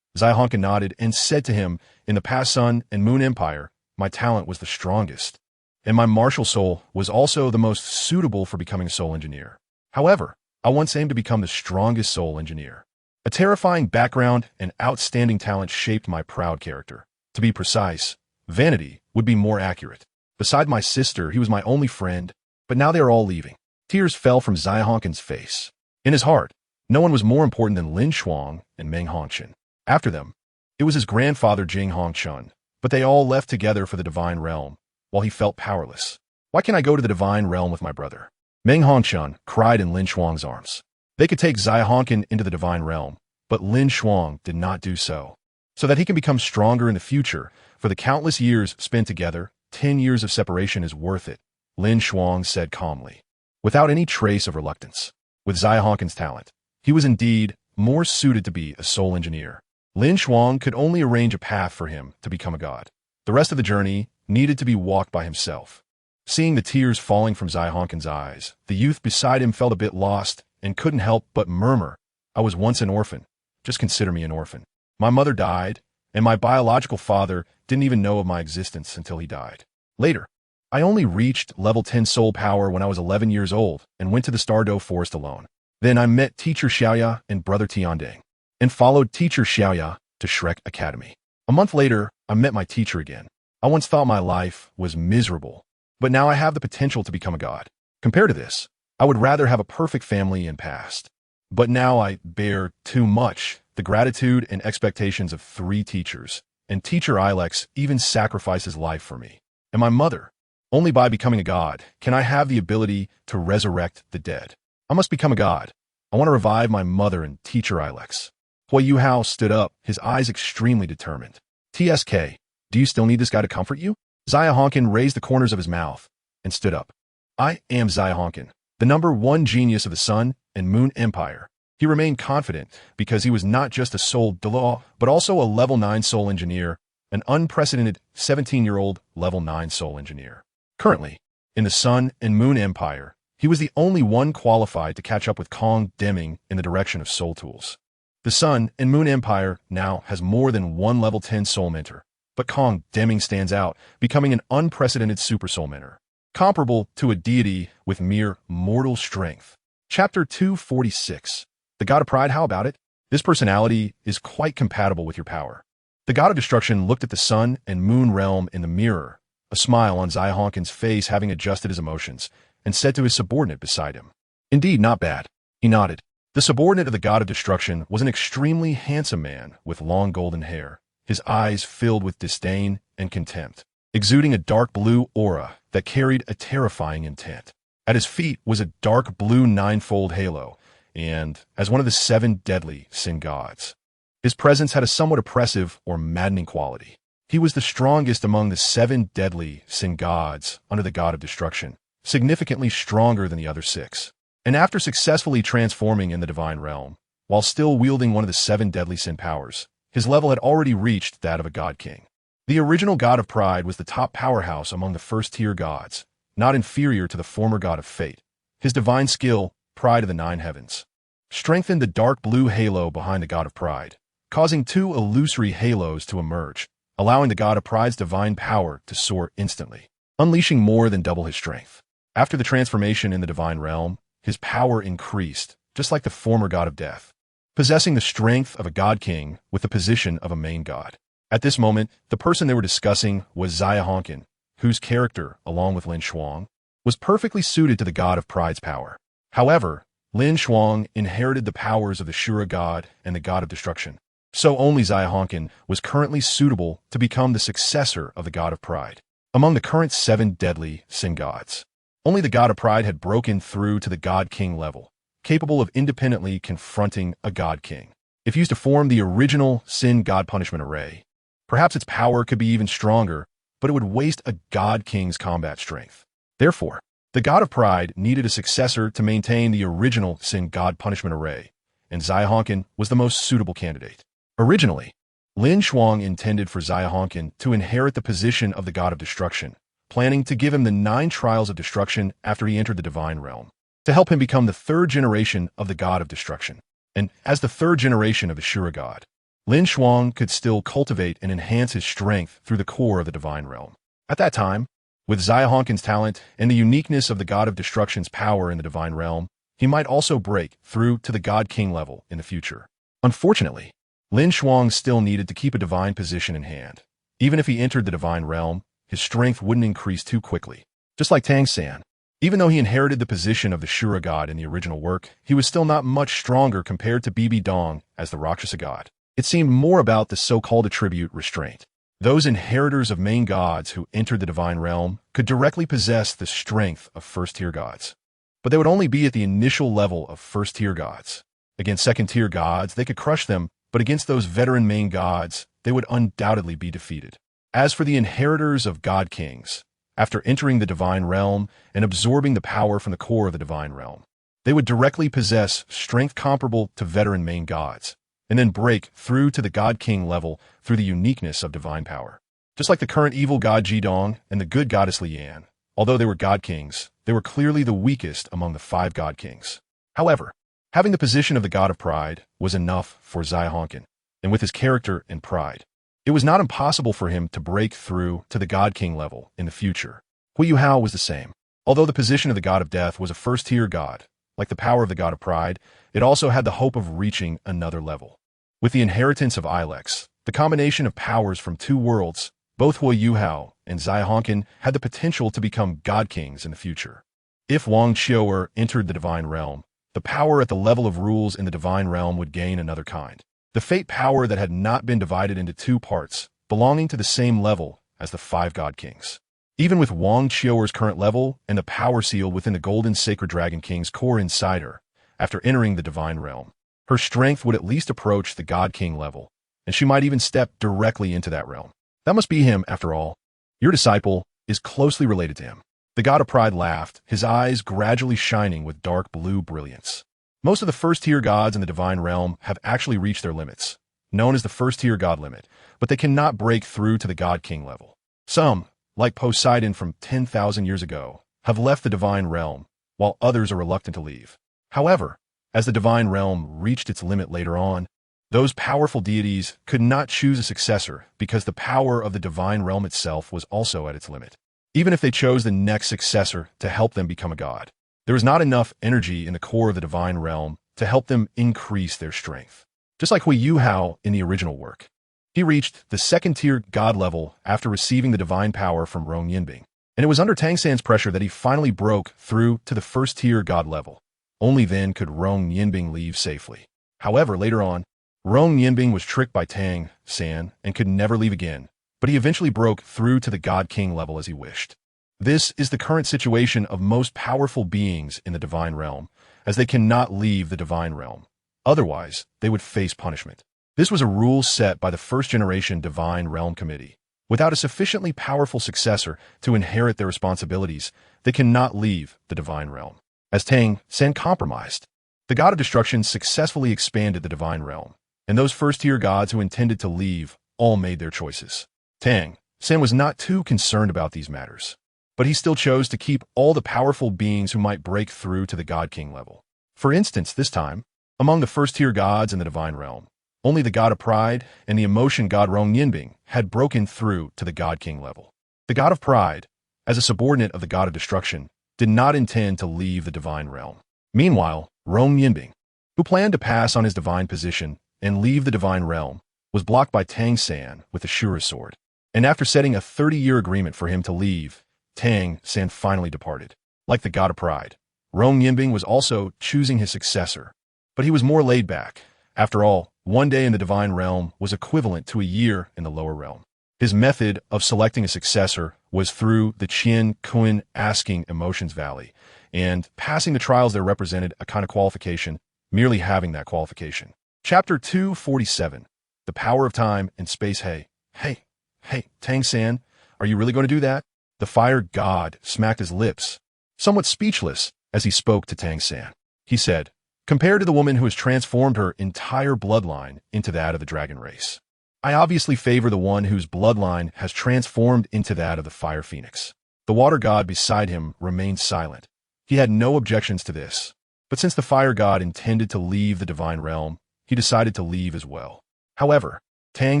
Speaker 1: DaiYueheng nodded and said to him, In the past Sun and Moon Empire, my talent was the strongest, and my martial soul was also the most suitable for becoming a soul engineer. However, I once aimed to become the strongest soul engineer. A terrifying background and outstanding talent shaped my proud character. To be precise, vanity would be more accurate. Beside my sister, he was my only friend, but now they are all leaving. Tears fell from DaiYueheng's face. In his heart, no one was more important than LinShuang and Meng Hongchen. After them, it was his grandfather Jing Hongchun, but they all left together for the Divine Realm, while he felt powerless. Why can't I go to the Divine Realm with my brother? Meng Hongchun cried in LinShuang's arms. They could take DaiYueheng into the Divine Realm, but LinShuang did not do so. So that he can become stronger in the future, for the countless years spent together, 10 years of separation is worth it, LinShuang said calmly, without any trace of reluctance. With DaiYueheng's talent, he was indeed more suited to be a soul engineer. LinShuang could only arrange a path for him to become a god. The rest of the journey needed to be walked by himself. Seeing the tears falling from DaiYueheng's eyes, the youth beside him felt a bit lost and couldn't help but murmur, I was once an orphan. Just consider me an orphan. My mother died, and my biological father didn't even know of my existence until he died. Later, I only reached level 10 soul power when I was 11 years old and went to the Douluo forest alone. Then I met teacher Xiaoya and brother Tiandeng, and followed teacher Xiaoya to Shrek Academy. A month later, I met my teacher again. I once thought my life was miserable, but now I have the potential to become a god. Compared to this, I would rather have a perfect family and past. But now I bear too much, the gratitude and expectations of 3 teachers, and teacher Ilex even sacrificed his life for me. And my mother. Only by becoming a god can I have the ability to resurrect the dead. I must become a god. I want to revive my mother and teacher Ilex. DaiYueheng stood up, his eyes extremely determined. TSK, do you still need this guy to comfort you? DaiYueheng raised the corners of his mouth and stood up. I am DaiYueheng, the #1 genius of the Sun and Moon Empire. He remained confident because he was not just a soul Douluo, but also a level 9 soul engineer, an unprecedented 17-year-old level 9 soul engineer. Currently, in the Sun and Moon Empire, he was the only one qualified to catch up with Kong Deming in the direction of soul tools. The Sun and Moon Empire now has more than one level 10 soul mentor, but Kong Deming stands out, becoming an unprecedented super soul mentor, comparable to a deity with mere mortal strength. Chapter 246. The God of Pride, how about it? This personality is quite compatible with your power. The God of Destruction looked at the Sun and Moon realm in the mirror, a smile on DaiYueheng's face having adjusted his emotions, and said to his subordinate beside him, Indeed, not bad. He nodded. The subordinate of the God of Destruction was an extremely handsome man with long golden hair, his eyes filled with disdain and contempt. exuding a dark blue aura that carried a terrifying intent. At his feet was a dark blue ninefold halo, and as one of the 7 deadly sin gods, his presence had a somewhat oppressive or maddening quality. He was the strongest among the 7 deadly sin gods under the god of destruction, significantly stronger than the other 6. And after successfully transforming in the divine realm, while still wielding one of the 7 deadly sin powers, his level had already reached that of a god king. The original god of pride was the top powerhouse among the first-tier gods, not inferior to the former god of fate. His divine skill, pride of the 9 heavens, strengthened the dark blue halo behind the god of pride, causing 2 illusory halos to emerge, allowing the god of pride's divine power to soar instantly, unleashing more than double his strength. After the transformation in the divine realm, his power increased, just like the former god of death, possessing the strength of a god king with the position of a main god. At this moment, the person they were discussing was DaiYueheng, whose character, along with LinShuang, was perfectly suited to the god of pride's power. However, LinShuang inherited the powers of the Shura god and the god of destruction, so only DaiYueheng was currently suitable to become the successor of the god of pride. Among the current 7 deadly sin gods, only the god of pride had broken through to the god king level, capable of independently confronting a god king. If used to form the original sin god punishment array, perhaps its power could be even stronger, but it would waste a god king's combat strength. Therefore, the god of pride needed a successor to maintain the original sin god punishment array, and DaiYueheng was the most suitable candidate. Originally, LinShuang intended for DaiYueheng to inherit the position of the god of destruction, planning to give him the 9 trials of destruction after he entered the divine realm, to help him become the 3rd generation of the god of destruction. And as the 3rd generation of the Shura god, LinShuang could still cultivate and enhance his strength through the core of the divine realm. At that time, with DaiYueheng's talent and the uniqueness of the god of destruction's power in the divine realm, he might also break through to the god king level in the future. Unfortunately, LinShuang still needed to keep a divine position in hand. Even if he entered the divine realm, his strength wouldn't increase too quickly. Just like Tang San, even though he inherited the position of the Shura god in the original work, he was still not much stronger compared to Bibi Dong as the Rakshasa god. It seemed more about the so-called attribute restraint. Those inheritors of main gods who entered the divine realm could directly possess the strength of first-tier gods, but they would only be at the initial level of first-tier gods. Against second-tier gods, they could crush them, but against those veteran main gods, they would undoubtedly be defeated. As for the inheritors of god kings, after entering the divine realm and absorbing the power from the core of the divine realm, they would directly possess strength comparable to veteran main gods, and then break through to the god king level through the uniqueness of divine power. Just like the current evil god Jidong and the good goddess Lian, although they were god kings, they were clearly the weakest among the 5 god kings. However, having the position of the god of pride was enough for DaiYueheng, and with his character and pride, it was not impossible for him to break through to the god king level in the future. Hui Yuhao was the same. Although the position of the god of death was a first-tier god, like the power of the god of pride, it also had the hope of reaching another level. With the inheritance of Ilex, the combination of powers from 2 worlds, both Hui Yuhao and DaiYueheng had the potential to become god kings in the future. If Wang Qiuer entered the divine realm, the power at the level of rules in the divine realm would gain another kind. The fate power that had not been divided into 2 parts, belonging to the same level as the 5 god kings. Even with Wang Qiuer's current level and the power seal within the golden sacred dragon king's core inside her, after entering the divine realm, her strength would at least approach the god king level, and she might even step directly into that realm. That must be him, after all. Your disciple is closely related to him. The god of pride laughed, his eyes gradually shining with dark blue brilliance. Most of the first-tier gods in the divine realm have actually reached their limits, known as the first-tier god limit, but they cannot break through to the god king level. Some, like Poseidon from 10,000 years ago, have left the divine realm, while others are reluctant to leave. However, as the divine realm reached its limit later on, those powerful deities could not choose a successor because the power of the divine realm itself was also at its limit. Even if they chose the next successor to help them become a god, there was not enough energy in the core of the divine realm to help them increase their strength. Just like Hui Yuhao in the original work, he reached the second-tier god level after receiving the divine power from Rong Yinbing, and it was under Tang San's pressure that he finally broke through to the first-tier god level. Only then could Rong Yinbing leave safely. However, later on, Rong Yinbing was tricked by Tang San and could never leave again, but he eventually broke through to the God King level as he wished. This is the current situation of most powerful beings in the divine realm, as they cannot leave the divine realm. Otherwise, they would face punishment. This was a rule set by the first-generation Divine Realm Committee. Without a sufficiently powerful successor to inherit their responsibilities, they cannot leave the divine realm. As Tang San compromised, the god of destruction successfully expanded the divine realm, and those first-tier gods who intended to leave all made their choices. Tang San was not too concerned about these matters, but he still chose to keep all the powerful beings who might break through to the God King level. For instance, this time, among the first-tier gods in the divine realm, only the god of pride and the emotion god Rong Yinbing had broken through to the God King level. The god of pride, as a subordinate of the god of destruction, did not intend to leave the divine realm. Meanwhile, Rong Yinbing, who planned to pass on his divine position and leave the divine realm, was blocked by Tang San with the Shura sword. And after setting a 30-year agreement for him to leave, Tang San finally departed. Like the god of pride, Rong Yinbing was also choosing his successor, but he was more laid back. After all, one day in the divine realm was equivalent to a year in the lower realm. His method of selecting a successor was through the Qian Kun asking emotions valley, and passing the trials there represented a kind of qualification, merely having that qualification. Chapter 247, The Power of Time and Space. Hey, Tang San, are you really going to do that? The fire god smacked his lips, somewhat speechless, as he spoke to Tang San. He said, compared to the woman who has transformed her entire bloodline into that of the dragon race, I obviously favor the one whose bloodline has transformed into that of the fire phoenix. The water god beside him remained silent. He had no objections to this, but since the fire god intended to leave the divine realm, he decided to leave as well. However, Tang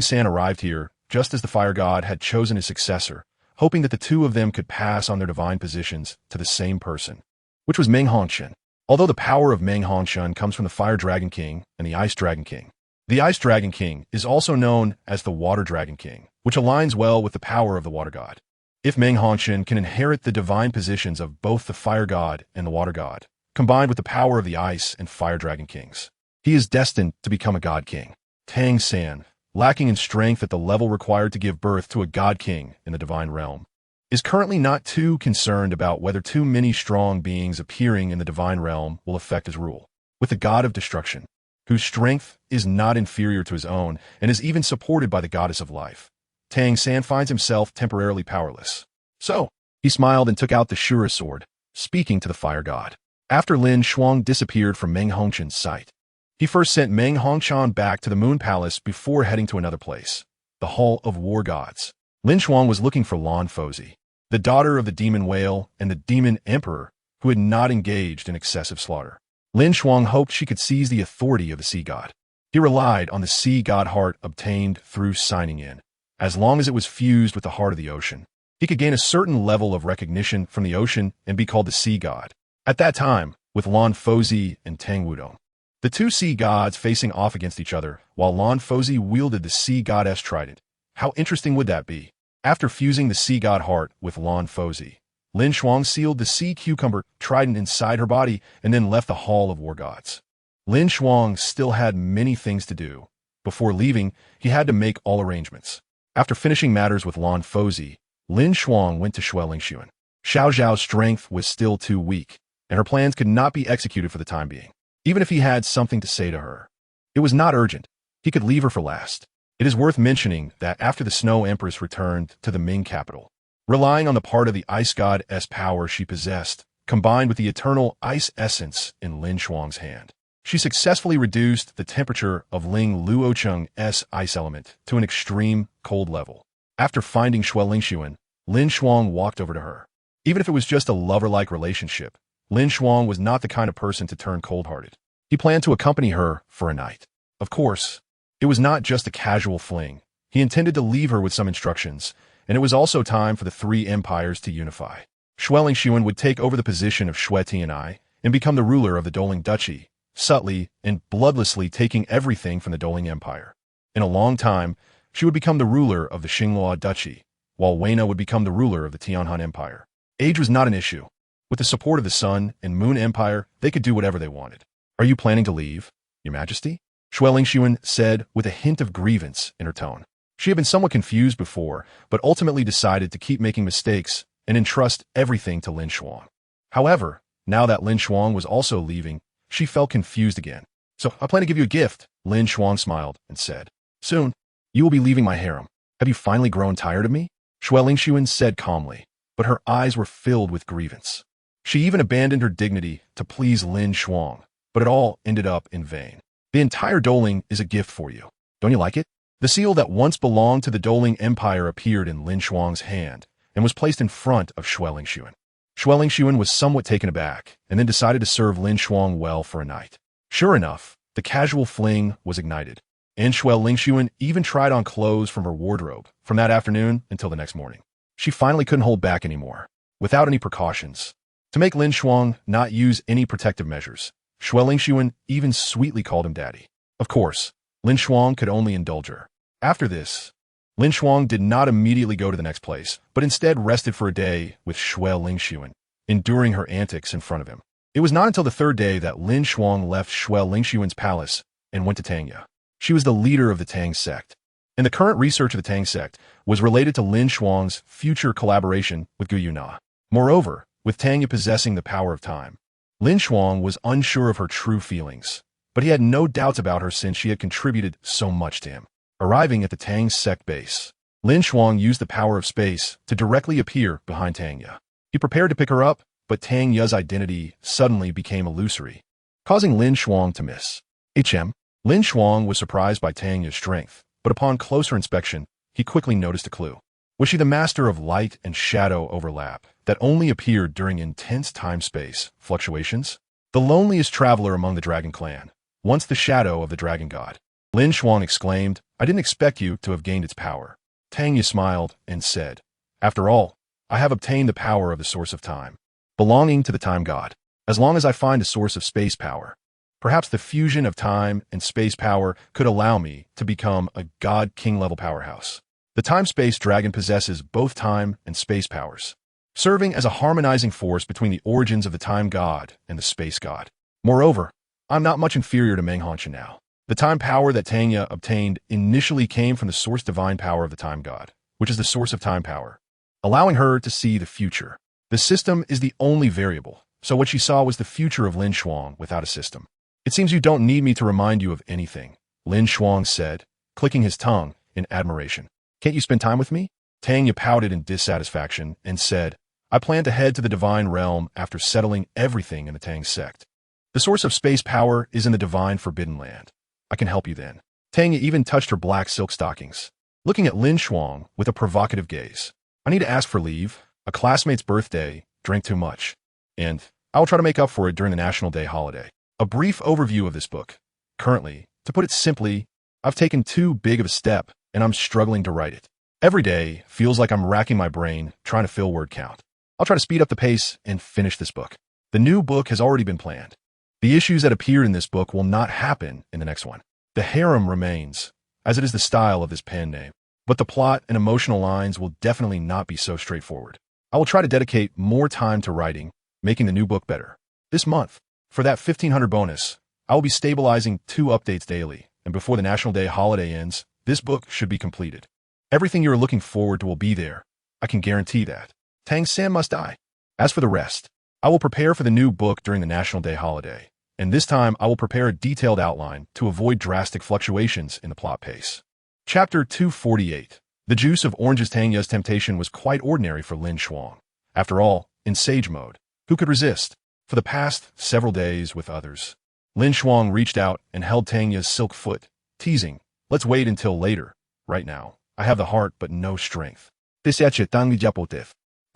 Speaker 1: San arrived here just as the fire god had chosen his successor, hoping that the two of them could pass on their divine positions to the same person, which was Meng Hongshan. Although the power of Meng Hongshan comes from the Fire Dragon King and the Ice Dragon King, the Ice Dragon King is also known as the Water Dragon King, which aligns well with the power of the Water God. If Meng Hongshan can inherit the divine positions of both the Fire God and the Water God, combined with the power of the Ice and Fire Dragon Kings, he is destined to become a God King. Tang San, lacking in strength at the level required to give birth to a God King in the divine realm, is currently not too concerned about whether too many strong beings appearing in the divine realm will affect his rule. With the god of destruction, whose strength is not inferior to his own and is even supported by the goddess of life, Tang San finds himself temporarily powerless. So, he smiled and took out the Shura sword, speaking to the fire god. After LinShuang disappeared from Meng Hongshan's sight, he first sent Meng Hongshan back to the Moon Palace before heading to another place, the Hall of War Gods. LinShuang was looking for Lan Fozi, the daughter of the demon whale and the demon emperor who had not engaged in excessive slaughter. LinShuang hoped she could seize the authority of the sea god. He relied on the sea god heart obtained through signing in. As long as it was fused with the heart of the ocean, he could gain a certain level of recognition from the ocean and be called the sea god. At that time, with Lan Fozi and Tang Wudong, the two sea gods facing off against each other, while Lan Fozi wielded the sea goddess trident. How interesting would that be? After fusing the sea god heart with Lan Fozi, LinShuang sealed the sea cucumber trident inside her body and then left the Hall of War Gods. LinShuang still had many things to do. Before leaving, he had to make all arrangements. After finishing matters with Lan Fozi, LinShuang went to LinShuang. Xiao Zhao's strength was still too weak, and her plans could not be executed for the time being. Even if he had something to say to her, it was not urgent. He could leave her for last. It is worth mentioning that after the Snow Empress returned to the Ming capital, relying on the part of the Ice God's power she possessed, combined with the eternal ice essence in LinShuang's hand, she successfully reduced the temperature of Ling Luocheng's ice element to an extreme cold level. After finding LinShuang, LinShuang walked over to her. Even if it was just a lover-like relationship, LinShuang was not the kind of person to turn cold-hearted. He planned to accompany her for a night. Of course, it was not just a casual fling. He intended to leave her with some instructions, and it was also time for the three empires to unify. LinShuang would take over the position of Shui Tianai and become the ruler of the Doling Duchy, subtly and bloodlessly taking everything from the Doling Empire. In a long time, she would become the ruler of the Xinghua Duchy, while Weina would become the ruler of the Tianhan Empire. Age was not an issue. With the support of the Sun and Moon Empire, they could do whatever they wanted. Are you planning to leave, Your Majesty? LinShuang said with a hint of grievance in her tone. She had been somewhat confused before, but ultimately decided to keep making mistakes and entrust everything to LinShuang. However, now that LinShuang was also leaving, she felt confused again. So, I plan to give you a gift, LinShuang smiled and said. Soon, you will be leaving my harem. Have you finally grown tired of me? LinShuang said calmly, but her eyes were filled with grievance. She even abandoned her dignity to please LinShuang, but it all ended up in vain. The entire Douling is a gift for you. Don't you like it? The seal that once belonged to the Douling Empire appeared in LinShuang's hand and was placed in front of LinShuang. LinShuang was somewhat taken aback and then decided to serve LinShuang well for a night. Sure enough, the casual fling was ignited, and LinShuang even tried on clothes from her wardrobe from that afternoon until the next morning. She finally couldn't hold back anymore, without any precautions. To make LinShuang not use any protective measures, LinShuang even sweetly called him daddy. Of course, LinShuang could only indulge her. After this, LinShuang did not immediately go to the next place, but instead rested for a day with LinShuang, enduring her antics in front of him. It was not until the third day that LinShuang left LinShuang's palace and went to Tanya. She was the leader of the Tang sect, and the current research of the Tang sect was related to LinShuang's future collaboration with Guyu. Moreover, with Tanya possessing the power of time, LinShuang was unsure of her true feelings, but he had no doubts about her since she had contributed so much to him. Arriving at the Tang sect base, LinShuang used the power of space to directly appear behind Tanya. He prepared to pick her up, but Tanya's identity suddenly became illusory, causing LinShuang to miss. LinShuang was surprised by Tanya's strength, but upon closer inspection, he quickly noticed a clue. Was she the master of light and shadow overlap that only appeared during intense time-space fluctuations? The loneliest traveler among the dragon clan, once the shadow of the dragon god. LinShuang exclaimed, I didn't expect you to have gained its power. Tanya smiled and said, After all, I have obtained the power of the source of time, belonging to the time god. As long as I find a source of space power, perhaps the fusion of time and space power could allow me to become a god-king level powerhouse. The time-space dragon possesses both time and space powers, serving as a harmonizing force between the origins of the time god and the space god. Moreover, I'm not much inferior to Menghanshan now. The time power that Tanya obtained initially came from the source divine power of the time god, which is the source of time power, allowing her to see the future. The system is the only variable, so what she saw was the future of LinShuang without a system. It seems you don't need me to remind you of anything, LinShuang said, clicking his tongue in admiration. Can't you spend time with me? Tanya pouted in dissatisfaction and said, I plan to head to the divine realm after settling everything in the Tang sect. The source of space power is in the divine forbidden land. I can help you then. Tanya even touched her black silk stockings, looking at LinShuang with a provocative gaze. I need to ask for leave. A classmate's birthday, drank too much, and I will try to make up for it during the National Day holiday. A brief overview of this book. Currently, to put it simply, I've taken too big of a step and I'm struggling to write it. Every day feels like I'm racking my brain trying to fill word count. I'll try to speed up the pace and finish this book. The new book has already been planned. The issues that appeared in this book will not happen in the next one. The harem remains, as it is the style of this pen name, but the plot and emotional lines will definitely not be so straightforward. I will try to dedicate more time to writing, making the new book better. This month, for that 1500 bonus, I will be stabilizing 2 updates daily, and before the National Day holiday ends, this book should be completed. Everything you are looking forward to will be there. I can guarantee that. Tang San must die. As for the rest, I will prepare for the new book during the National Day holiday, and this time I will prepare a detailed outline to avoid drastic fluctuations in the plot pace. Chapter 248. The juice of oranges. Tanya's temptation was quite ordinary for LinShuang. After all, in sage mode, who could resist? For the past several days with others, LinShuang reached out and held Tanya's silk foot, teasing, let's wait until later. Right now, I have the heart but no strength. But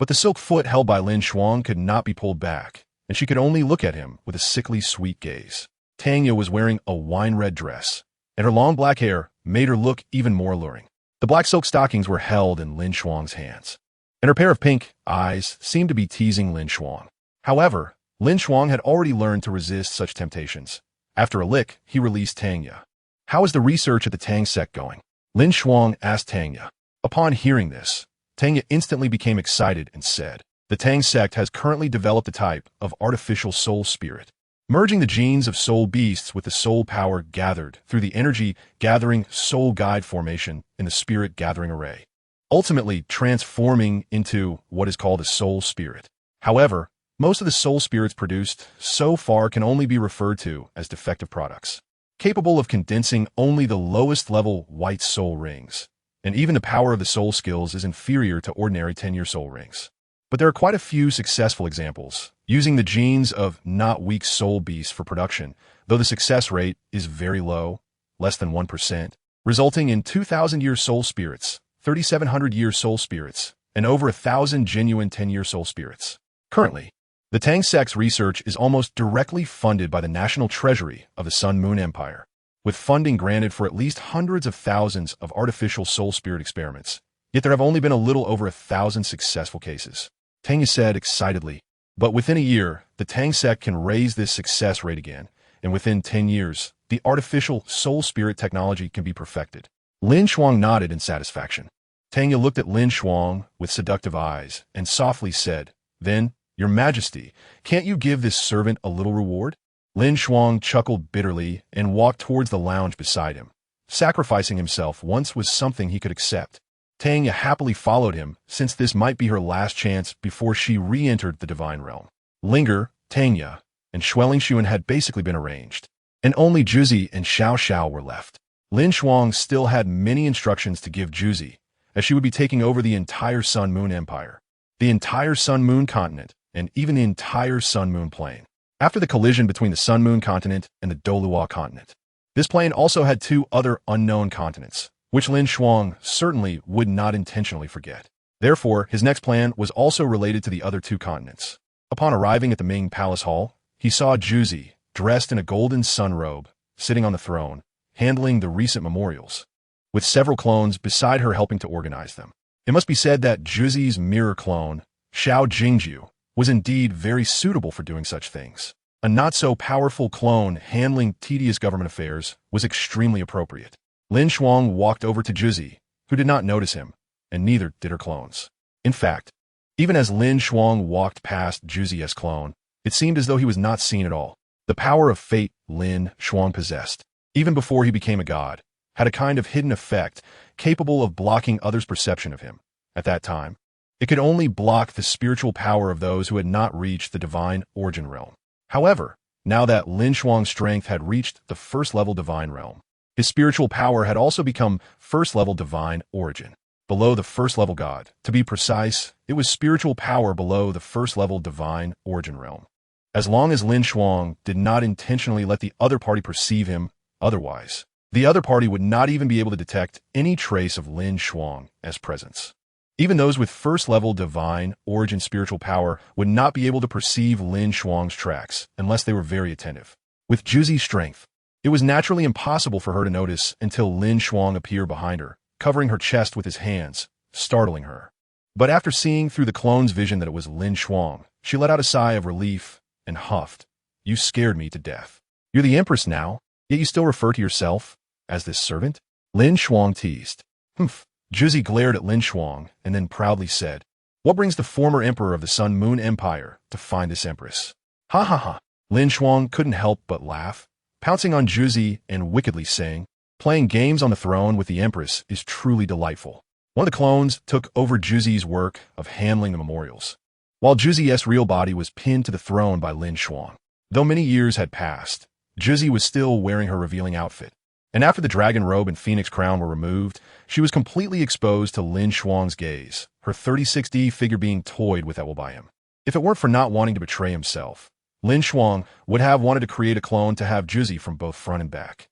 Speaker 1: the silk foot held by LinShuang could not be pulled back, and she could only look at him with a sickly sweet gaze. Tanya was wearing a wine-red dress, and her long black hair made her look even more alluring. The black silk stockings were held in LinShuang's hands, and her pair of pink eyes seemed to be teasing LinShuang. However, LinShuang had already learned to resist such temptations. After a lick, he released Tanya. How is the research at the Tang sect going? LinShuang asked Tanya. Upon hearing this, Tanya instantly became excited and said, the Tang sect has currently developed a type of artificial soul spirit. merging the genes of soul beasts with the soul power gathered through the energy-gathering soul guide formation in the spirit-gathering array, ultimately transforming into what is called a soul spirit. However, most of the soul spirits produced so far can only be referred to as defective products, capable of condensing only the lowest-level white soul rings, and even the power of the soul skills is inferior to ordinary 10-year soul rings. But there are quite a few successful examples, using the genes of not weak soul beasts for production, though the success rate is very low, less than 1%, resulting in 2,000-year soul spirits, 3,700-year soul spirits, and over 1,000 genuine 10-year soul spirits. Currently, the Tang sect's research is almost directly funded by the national treasury of the Sun Moon Empire, with funding granted for at least hundreds of thousands of artificial soul spirit experiments. Yet there have only been a little over 1,000 successful cases. Tang said excitedly, but within a year, the Tang sect can raise this success rate again, and within 10 years, the artificial soul spirit technology can be perfected. LinShuang nodded in satisfaction. Tang looked at LinShuang with seductive eyes and softly said, "Then, Your Majesty, can't you give this servant a little reward?" LinShuang chuckled bitterly and walked towards the lounge beside him. Sacrificing himself once was something he could accept. Tang happily followed him, since this might be her last chance before she re-entered the divine realm. Linger, Tanya, and LinShuang had basically been arranged, and only Juzi and Xiao were left. LinShuang still had many instructions to give Juzi, as she would be taking over the entire Sun Moon Empire, the entire Sun Moon Continent, and even the entire Sun Moon Plain. After the collision between the Sun Moon Continent and the Douluo Continent, this plain also had two other unknown continents, which LinShuang certainly would not intentionally forget. Therefore, his next plan was also related to the other two continents. Upon arriving at the Ming Palace Hall, he saw Juzi, dressed in a golden sun robe, sitting on the throne, handling the recent memorials, with several clones beside her helping to organize them. It must be said that Juzi's mirror clone, Xiao Jingju, was indeed very suitable for doing such things. A not-so-powerful clone handling tedious government affairs was extremely appropriate. LinShuang walked over to Juzi, who did not notice him, and neither did her clones. In fact, even as LinShuang walked past Juzi's clone, it seemed as though he was not seen at all. The power of fate LinShuang possessed, even before he became a god, had a kind of hidden effect capable of blocking others' perception of him. At that time, it could only block the spiritual power of those who had not reached the divine origin realm. However, now that LinShuang's strength had reached the first-level divine realm, his spiritual power had also become first-level divine origin, below the first-level god. To be precise, it was spiritual power below the first-level divine origin realm. As long as LinShuang did not intentionally let the other party perceive him otherwise, the other party would not even be able to detect any trace of LinShuang as presence. Even those with first-level divine origin spiritual power would not be able to perceive LinShuang's tracks unless they were very attentive. With Juzi's strength, it was naturally impossible for her to notice until LinShuang appeared behind her, covering her chest with his hands, startling her. But after seeing through the clone's vision that it was LinShuang, she let out a sigh of relief and huffed. "You scared me to death. You're the Empress now, yet you still refer to yourself as this servant?" LinShuang teased. "Humph." Juzi glared at LinShuang and then proudly said, "What brings the former emperor of the Sun Moon Empire to find this empress?" "Ha ha ha." LinShuang couldn't help but laugh, pouncing on Juzi and wickedly saying, "Playing games on the throne with the empress is truly delightful." One of the clones took over Juzi's work of handling the memorials, while Juzi's real body was pinned to the throne by LinShuang. Though many years had passed, Juzi was still wearing her revealing outfit, and after the dragon robe and phoenix crown were removed, she was completely exposed to LinShuang's gaze, her 36D figure being toyed with by him. If it weren't for not wanting to betray himself, LinShuang would have wanted to create a clone to have Juzi from both front and back.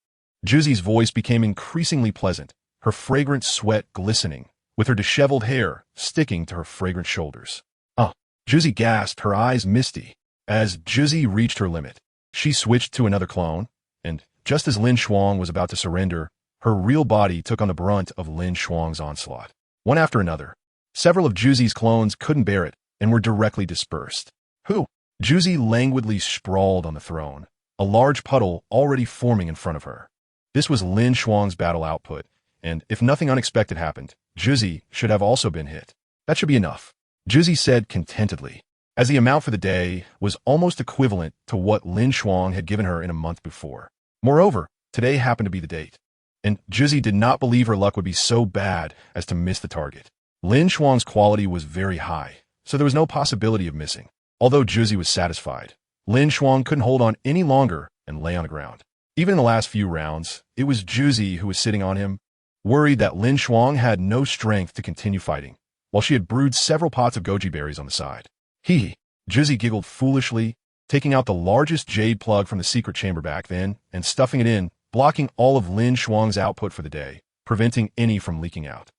Speaker 1: Juzi's voice became increasingly pleasant, her fragrant sweat glistening, with her disheveled hair sticking to her fragrant shoulders. Juzi gasped, her eyes misty. As Juzi reached her limit, she switched to another clone, and just as LinShuang was about to surrender, her real body took on the brunt of LinShuang's onslaught. One after another, several of Juzi's clones couldn't bear it and were directly dispersed. "Who?" Juzi languidly sprawled on the throne, a large puddle already forming in front of her. This was LinShuang's battle output, and if nothing unexpected happened, Juzi should have also been hit. "That should be enough," Juzi said contentedly. as the amount for the day was almost equivalent to what LinShuang had given her in a month before. Moreover, today happened to be the date, and Juzi did not believe her luck would be so bad as to miss the target. LinShuang's quality was very high, so there was no possibility of missing. Although Juzi was satisfied, LinShuang couldn't hold on any longer and lay on the ground. Even in the last few rounds, it was Juzi who was sitting on him, worried that LinShuang had no strength to continue fighting, while she had brewed several pots of goji berries on the side. Juzi giggled foolishly, taking out the largest jade plug from the secret chamber back then and stuffing it in, blocking all of LinShuang's output for the day, preventing any from leaking out.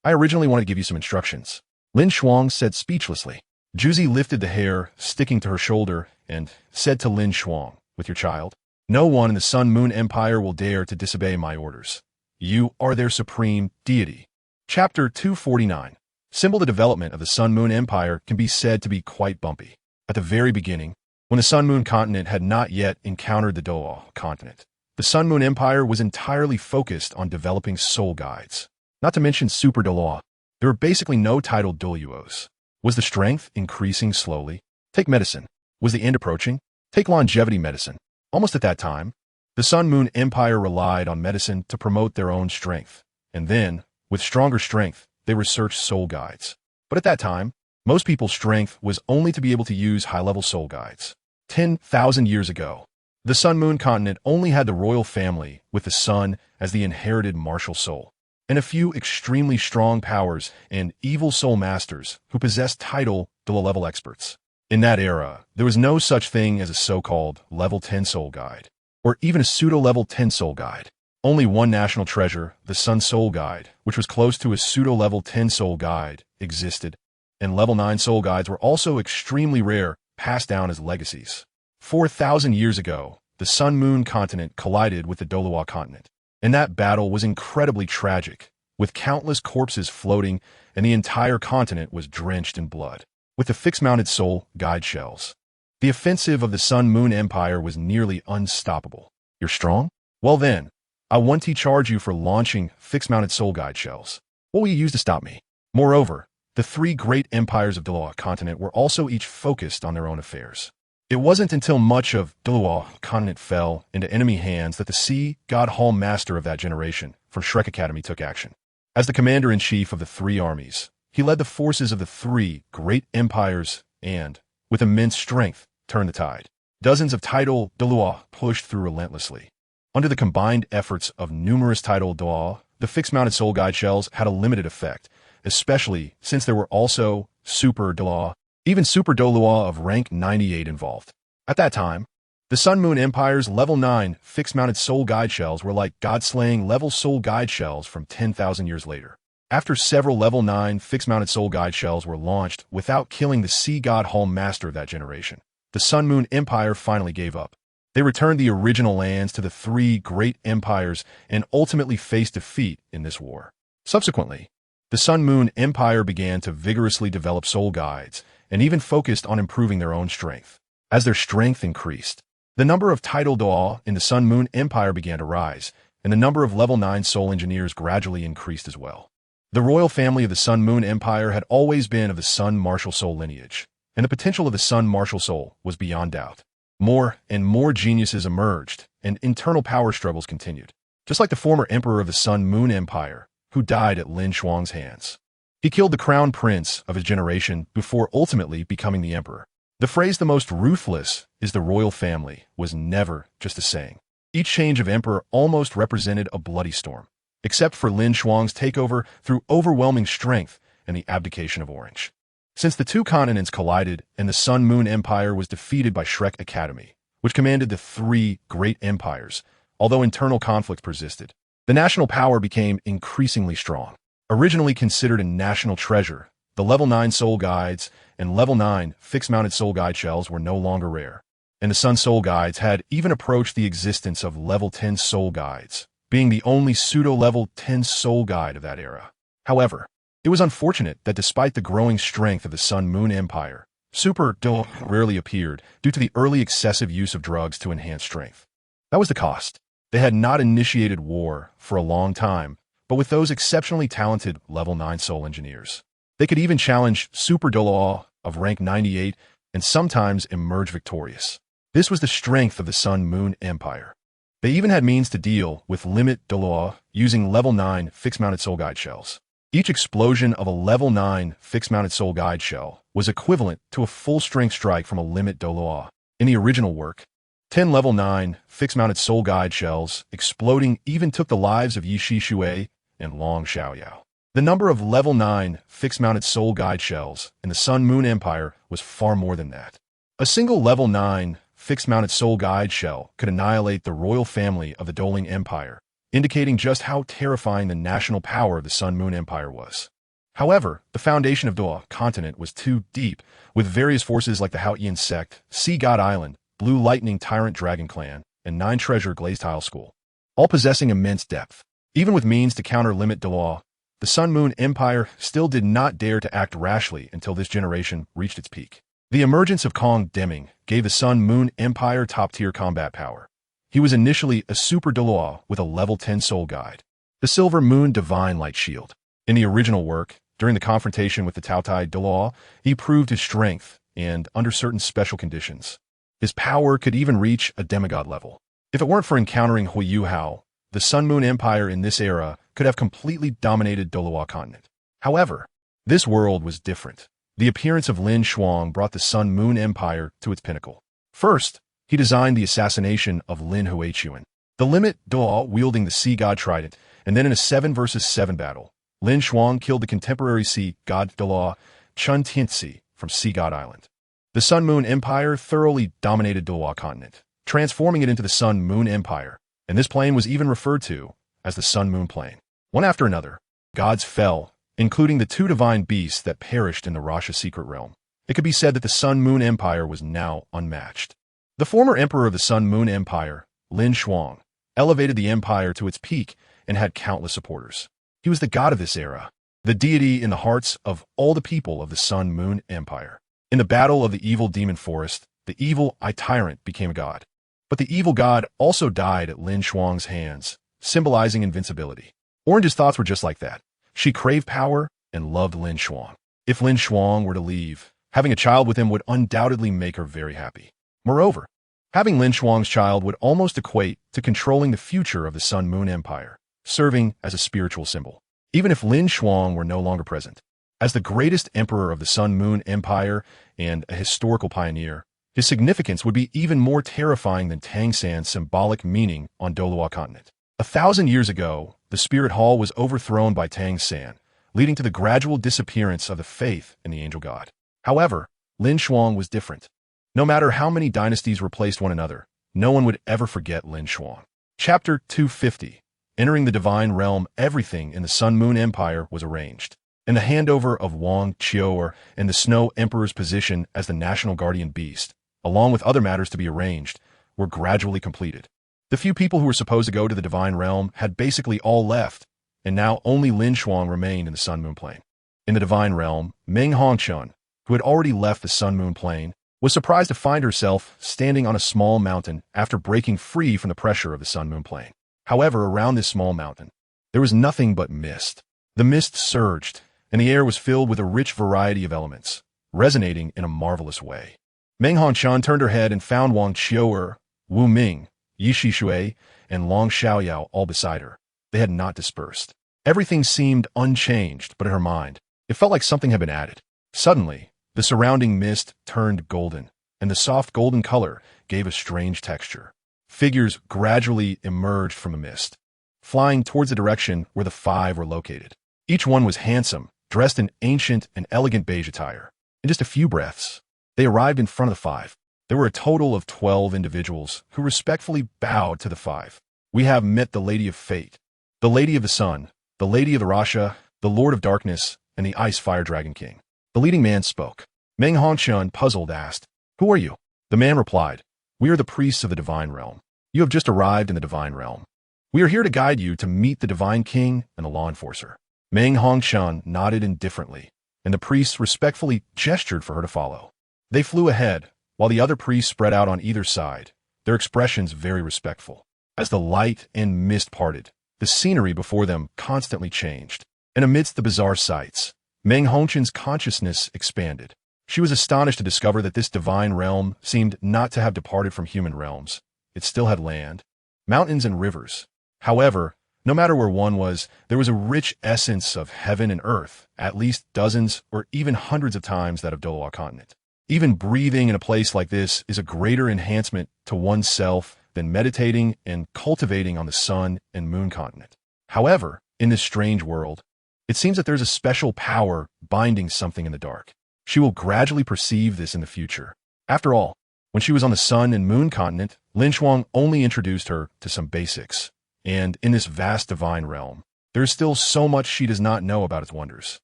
Speaker 1: I originally wanted to give you some instructions, LinShuang said speechlessly. Juzi lifted the hair sticking to her shoulder and said to LinShuang, with your child, no one in the Sun Moon Empire will dare to disobey my orders. You are their supreme deity. Chapter 249. The development of the Sun Moon Empire can be said to be quite bumpy. At the very beginning, when the Sun Moon Continent had not yet encountered the Douluo Continent, the Sun Moon Empire was entirely focused on developing soul guides. Not to mention Super Douluo. There were basically no titled Douluos. Was the strength increasing slowly? Take medicine. Was the end approaching? Take longevity medicine. Almost at that time, the Sun Moon Empire relied on medicine to promote their own strength, and then, with stronger strength, they researched soul guides. But at that time, most people's strength was only to be able to use high-level soul guides. 10,000 years ago, the Sun Moon Continent only had the royal family with the sun as the inherited martial soul, and a few extremely strong powers and evil soul masters who possessed title Douluo level experts. In that era, there was no such thing as a so-called level 10 soul guide, or even a pseudo-level 10 soul guide. Only one national treasure, the Sun Soul Guide, which was close to a pseudo-level 10 soul guide, existed, and level 9 soul guides were also extremely rare, passed down as legacies. 4,000 years ago, the Sun Moon Continent collided with the Douluo Continent, and that battle was incredibly tragic, with countless corpses floating, and the entire continent was drenched in blood. With the fixed-mounted soul guide shells, the offensive of the Sun Moon Empire was nearly unstoppable. You're strong? Well then, I want to charge you for launching fixed-mounted soul guide shells. What will you use to stop me? Moreover, the three great empires of Douluo Continent were also each focused on their own affairs. It wasn't until much of Douluo Continent fell into enemy hands that the Sea God Hall Master of that generation from Shrek Academy took action. As the commander-in-chief of the three armies, he led the forces of the three great empires and, with immense strength, turned the tide. Dozens of title Douluo pushed through relentlessly. Under the combined efforts of numerous title Douluo, the fixed-mounted soul guide shells had a limited effect, especially since there were also Super Douluo, even Super Douluo of rank 98 involved. At that time, the Sun Moon Empire's level 9 fixed-mounted soul guide shells were like god-slaying level soul guide shells from 10,000 years later. After several level 9 fixed-mounted soul guide shells were launched without killing the Sea God Hall Master of that generation, the Sun Moon Empire finally gave up. They returned the original lands to the three great empires and ultimately faced defeat in this war. Subsequently, the Sun Moon Empire began to vigorously develop soul guides and even focused on improving their own strength. As their strength increased, the number of title Douluo in the Sun Moon Empire began to rise, and the number of level 9 soul engineers gradually increased as well. The royal family of the Sun Moon Empire had always been of the Sun Martial Soul lineage, and the potential of the Sun Martial Soul was beyond doubt. More and more geniuses emerged, and internal power struggles continued, just like the former emperor of the Sun Moon Empire, who died at LinShuang's hands. He killed the crown prince of his generation before ultimately becoming the emperor. The phrase "the most ruthless is the royal family" was never just a saying. Each change of emperor almost represented a bloody storm, except for LinShuang's takeover through overwhelming strength and the abdication of Orange. Since the two continents collided and the Sun Moon Empire was defeated by Shrek Academy, which commanded the three great empires, although internal conflict persisted, the national power became increasingly strong. Originally considered a national treasure, the level 9 soul guides and level 9 fixed-mounted soul guide shells were no longer rare, and the Sun Soul Guides had even approached the existence of level 10 soul guides, being the only pseudo-level 10 soul guide of that era. However, it was unfortunate that despite the growing strength of the Sun Moon Empire, Super Douluo rarely appeared due to the early excessive use of drugs to enhance strength. That was the cost. They had not initiated war for a long time, but with those exceptionally talented level 9 soul engineers, they could even challenge Super Douluo of rank 98 and sometimes emerge victorious. This was the strength of the Sun-Moon Empire. They even had means to deal with limit Douluo using level 9 fixed-mounted soul guide shells. Each explosion of a level 9 fixed-mounted soul guide shell was equivalent to a full-strength strike from a limit Douluo. In the original work, 10 level 9 fixed-mounted soul guide shells exploding even took the lives of Ye Xishui and LinShuang. The number of level 9 fixed-mounted soul guide shells in the Sun-Moon Empire was far more than that. A single level 9 fixed-mounted soul guide shell could annihilate the royal family of the Douluo Empire, indicating just how terrifying the national power of the Sun-Moon Empire was. However, the foundation of Douluo Continent was too deep, with various forces like the Haotian sect, Sea God Island, Blue Lightning Tyrant Dragon Clan, and 9 Treasure Glazed Tile School, all possessing immense depth. Even with means to counter-limit Douluo, the Sun-Moon Empire still did not dare to act rashly until this generation reached its peak. The emergence of Kong Deming gave the Sun-Moon Empire top-tier combat power. He was initially a Super Douluo with a level 10 soul guide, the Silver Moon Divine Light Shield. In the original work, during the confrontation with the Taotai Douluo, he proved his strength, and under certain special conditions, his power could even reach a demigod level. If it weren't for encountering Huiyuhao, the Sun-Moon Empire in this era could have completely dominated Douluo Continent. However, this world was different. The appearance of LinShuang brought the Sun-Moon Empire to its pinnacle. First, he designed the assassination of Lin Huichuan, the limit Douluo wielding the Sea God Trident, and then in a 7 versus 7 battle, LinShuang killed the contemporary Sea God Douluo Chun Tianzi from Sea God Island. The Sun-Moon Empire thoroughly dominated Douluo Continent, transforming it into the Sun-Moon Empire, and this plane was even referred to as the Sun-Moon Plane. One after another, gods fell, including the 2 divine beasts that perished in the Rasha secret realm. It could be said that the Sun-Moon Empire was now unmatched. The former emperor of the Sun-Moon Empire, LinShuang, elevated the empire to its peak and had countless supporters. He was the god of this era, the deity in the hearts of all the people of the Sun-Moon Empire. In the battle of the evil demon forest, the evil tyrant became a god. But the evil god also died at LinShuang's hands, symbolizing invincibility. Orange's thoughts were just like that. She craved power and loved LinShuang. If LinShuang were to leave, having a child with him would undoubtedly make her very happy. Moreover, having LinShuang's child would almost equate to controlling the future of the Sun-Moon Empire, serving as a spiritual symbol. Even if LinShuang were no longer present, as the greatest emperor of the Sun-Moon Empire and a historical pioneer, his significance would be even more terrifying than Tang San's symbolic meaning on Douluo Continent. 1,000 years ago, the Spirit Hall was overthrown by Tang San, leading to the gradual disappearance of the faith in the angel god. However, LinShuang was different. No matter how many dynasties replaced one another, no one would ever forget LinShuang. Chapter 250. Entering the divine realm, everything in the Sun-Moon Empire was arranged, and the handover of Wang Qiuer and the Snow Emperor's position as the national guardian beast, along with other matters to be arranged, were gradually completed. The few people who were supposed to go to the divine realm had basically all left, and now only LinShuang remained in the Sun-Moon Plane. In the divine realm, Meng Hongchun, who had already left the Sun-Moon Plane, was surprised to find herself standing on a small mountain after breaking free from the pressure of the Sun-Moon Plane. However, around this small mountain, there was nothing but mist. The mist surged, and the air was filled with a rich variety of elements, resonating in a marvelous way. Meng Hongchun turned her head and found Wang Qiuer, Wu Ming, Ye Xishui, and LinShuang all beside her. They had not dispersed. Everything seemed unchanged, but in her mind, it felt like something had been added. Suddenly, the surrounding mist turned golden, and the soft golden color gave a strange texture. Figures gradually emerged from the mist, flying towards the direction where the 5 were located. Each one was handsome, dressed in ancient and elegant beige attire. In just a few breaths, they arrived in front of the 5. There were a total of 12 individuals who respectfully bowed to the 5. We have met the Lady of Fate, the Lady of the Sun, the Lady of the Rasha, the Lord of Darkness, and the Ice Fire Dragon King. The leading man spoke. Meng Hongchun, puzzled, asked, "Who are you?" The man replied, "We are the priests of the divine realm. You have just arrived in the divine realm. We are here to guide you to meet the divine king and the law enforcer." Meng Hongchun nodded indifferently, and the priests respectfully gestured for her to follow. They flew ahead, while the other priests spread out on either side, their expressions very respectful. As the light and mist parted, the scenery before them constantly changed, and amidst the bizarre sights, Meng Hongchun's consciousness expanded. She was astonished to discover that this divine realm seemed not to have departed from human realms. It still had land, mountains, and rivers. However, no matter where one was, there was a rich essence of heaven and earth, at least dozens or even hundreds of times that of Douluo Continent. Even breathing in a place like this is a greater enhancement to oneself than meditating and cultivating on the Sun and Moon Continent. However, in this strange world, it seems that there's a special power binding something in the dark. She will gradually perceive this in the future. After all, when she was on the Sun and Moon Continent, LinShuang only introduced her to some basics. And in this vast divine realm, there is still so much she does not know about its wonders.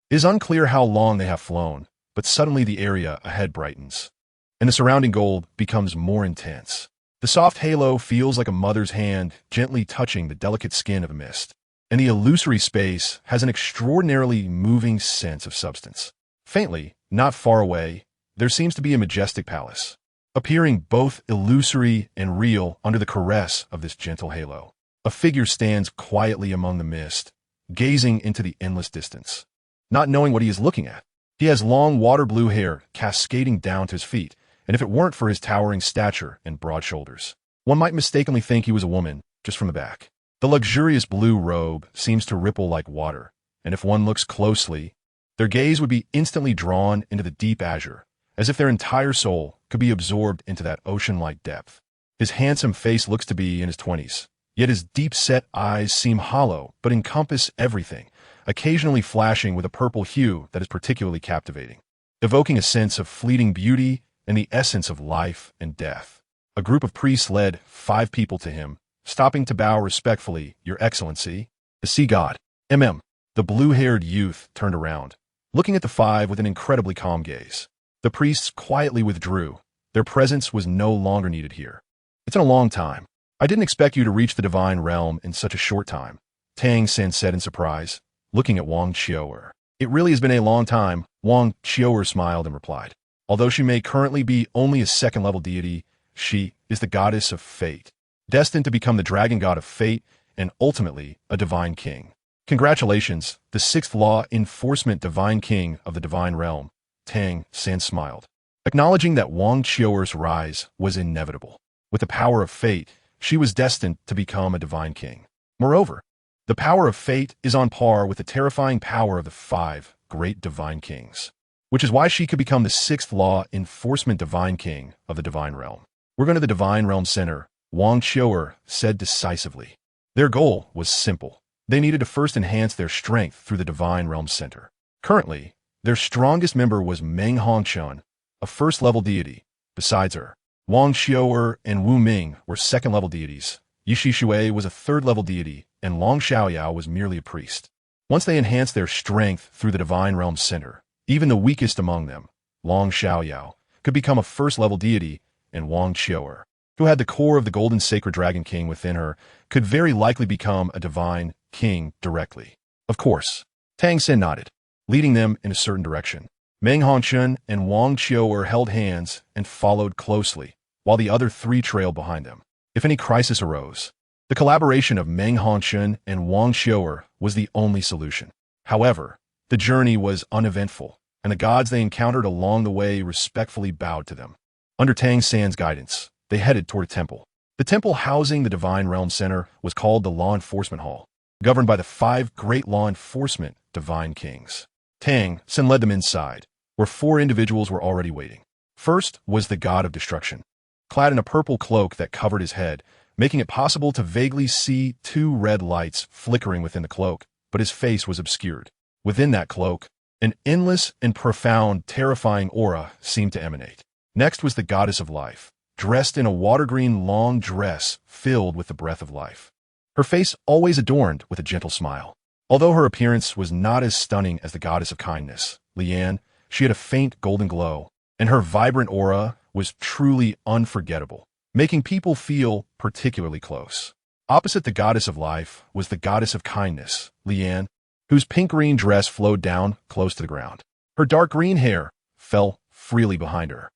Speaker 1: It is unclear how long they have flown, but suddenly the area ahead brightens, and the surrounding gold becomes more intense. The soft halo feels like a mother's hand gently touching the delicate skin of a mist, and the illusory space has an extraordinarily moving sense of substance. Faintly, not far away, there seems to be a majestic palace, appearing both illusory and real under the caress of this gentle halo. A figure stands quietly among the mist, gazing into the endless distance, not knowing what he is looking at. He has long water-blue hair cascading down to his feet, and if it weren't for his towering stature and broad shoulders, one might mistakenly think he was a woman just from the back. The luxurious blue robe seems to ripple like water, and if one looks closely, their gaze would be instantly drawn into the deep azure, as if their entire soul could be absorbed into that ocean-like depth. His handsome face looks to be in his 20s, yet his deep-set eyes seem hollow but encompass everything, occasionally flashing with a purple hue that is particularly captivating, evoking a sense of fleeting beauty and the essence of life and death. A group of priests led 5 people to him, stopping to bow respectfully, "Your Excellency, the Sea God." The blue-haired youth turned around, looking at the 5 with an incredibly calm gaze. The priests quietly withdrew. Their presence was no longer needed here. "It's been a long time. I didn't expect you to reach the divine realm in such a short time," Tang Sen said in surprise, looking at Wang Qiu'er. "It really has been a long time," Wang Qiu'er smiled and replied. "Although she may currently be only a second-level deity, she is the goddess of fate, destined to become the dragon god of fate and ultimately a divine king. Congratulations, the 6th law enforcement divine king of the divine realm." Tang Sen smiled, acknowledging that Wang Qiu'er's rise was inevitable. With the power of fate, she was destined to become a divine king. Moreover, the power of fate is on par with the terrifying power of the 5 great divine kings, which is why she could become the 6th law enforcement divine king of the divine realm. "We're going to the divine realm center," Wang Qiu'er said decisively. Their goal was simple. They needed to first enhance their strength through the divine realm center. Currently, their strongest member was Meng Hongchun, a first-level deity. Besides her, Wang Qiu'er and Wu Ming were second-level deities. Ye Xishui was a third-level deity, and Long Xiaoyao was merely a priest. Once they enhanced their strength through the divine realm center, even the weakest among them, Long Xiaoyao, could become a first-level deity, and Wang Qiu'er, who had the core of the golden sacred dragon king within her, could very likely become a divine king directly. Of course, Tang Sen nodded, leading them in a certain direction. Meng Hongchun and Wang Qiu'er held hands and followed closely, while the other 3 trailed behind them. If any crisis arose, the collaboration of Meng Hongchun and Wang Qiu'er was the only solution. However, the journey was uneventful, and the gods they encountered along the way respectfully bowed to them. Under Tang Sen's guidance, they headed toward a temple. The temple housing the Divine Realm Center was called the Law Enforcement Hall, governed by the 5 great law enforcement divine kings. Tang Sen led them inside, where 4 individuals were already waiting. First was the god of destruction, clad in a purple cloak that covered his head, making it possible to vaguely see 2 red lights flickering within the cloak, but his face was obscured. Within that cloak, an endless and profound, terrifying aura seemed to emanate. Next was the goddess of life, dressed in a water-green long dress filled with the breath of life, her face always adorned with a gentle smile. Although her appearance was not as stunning as the goddess of kindness, Lian, she had a faint golden glow, and her vibrant aura was truly unforgettable, making people feel particularly close. Opposite the goddess of life was the goddess of kindness, Lian, whose pink-green dress flowed down close to the ground. Her dark green hair fell freely behind her,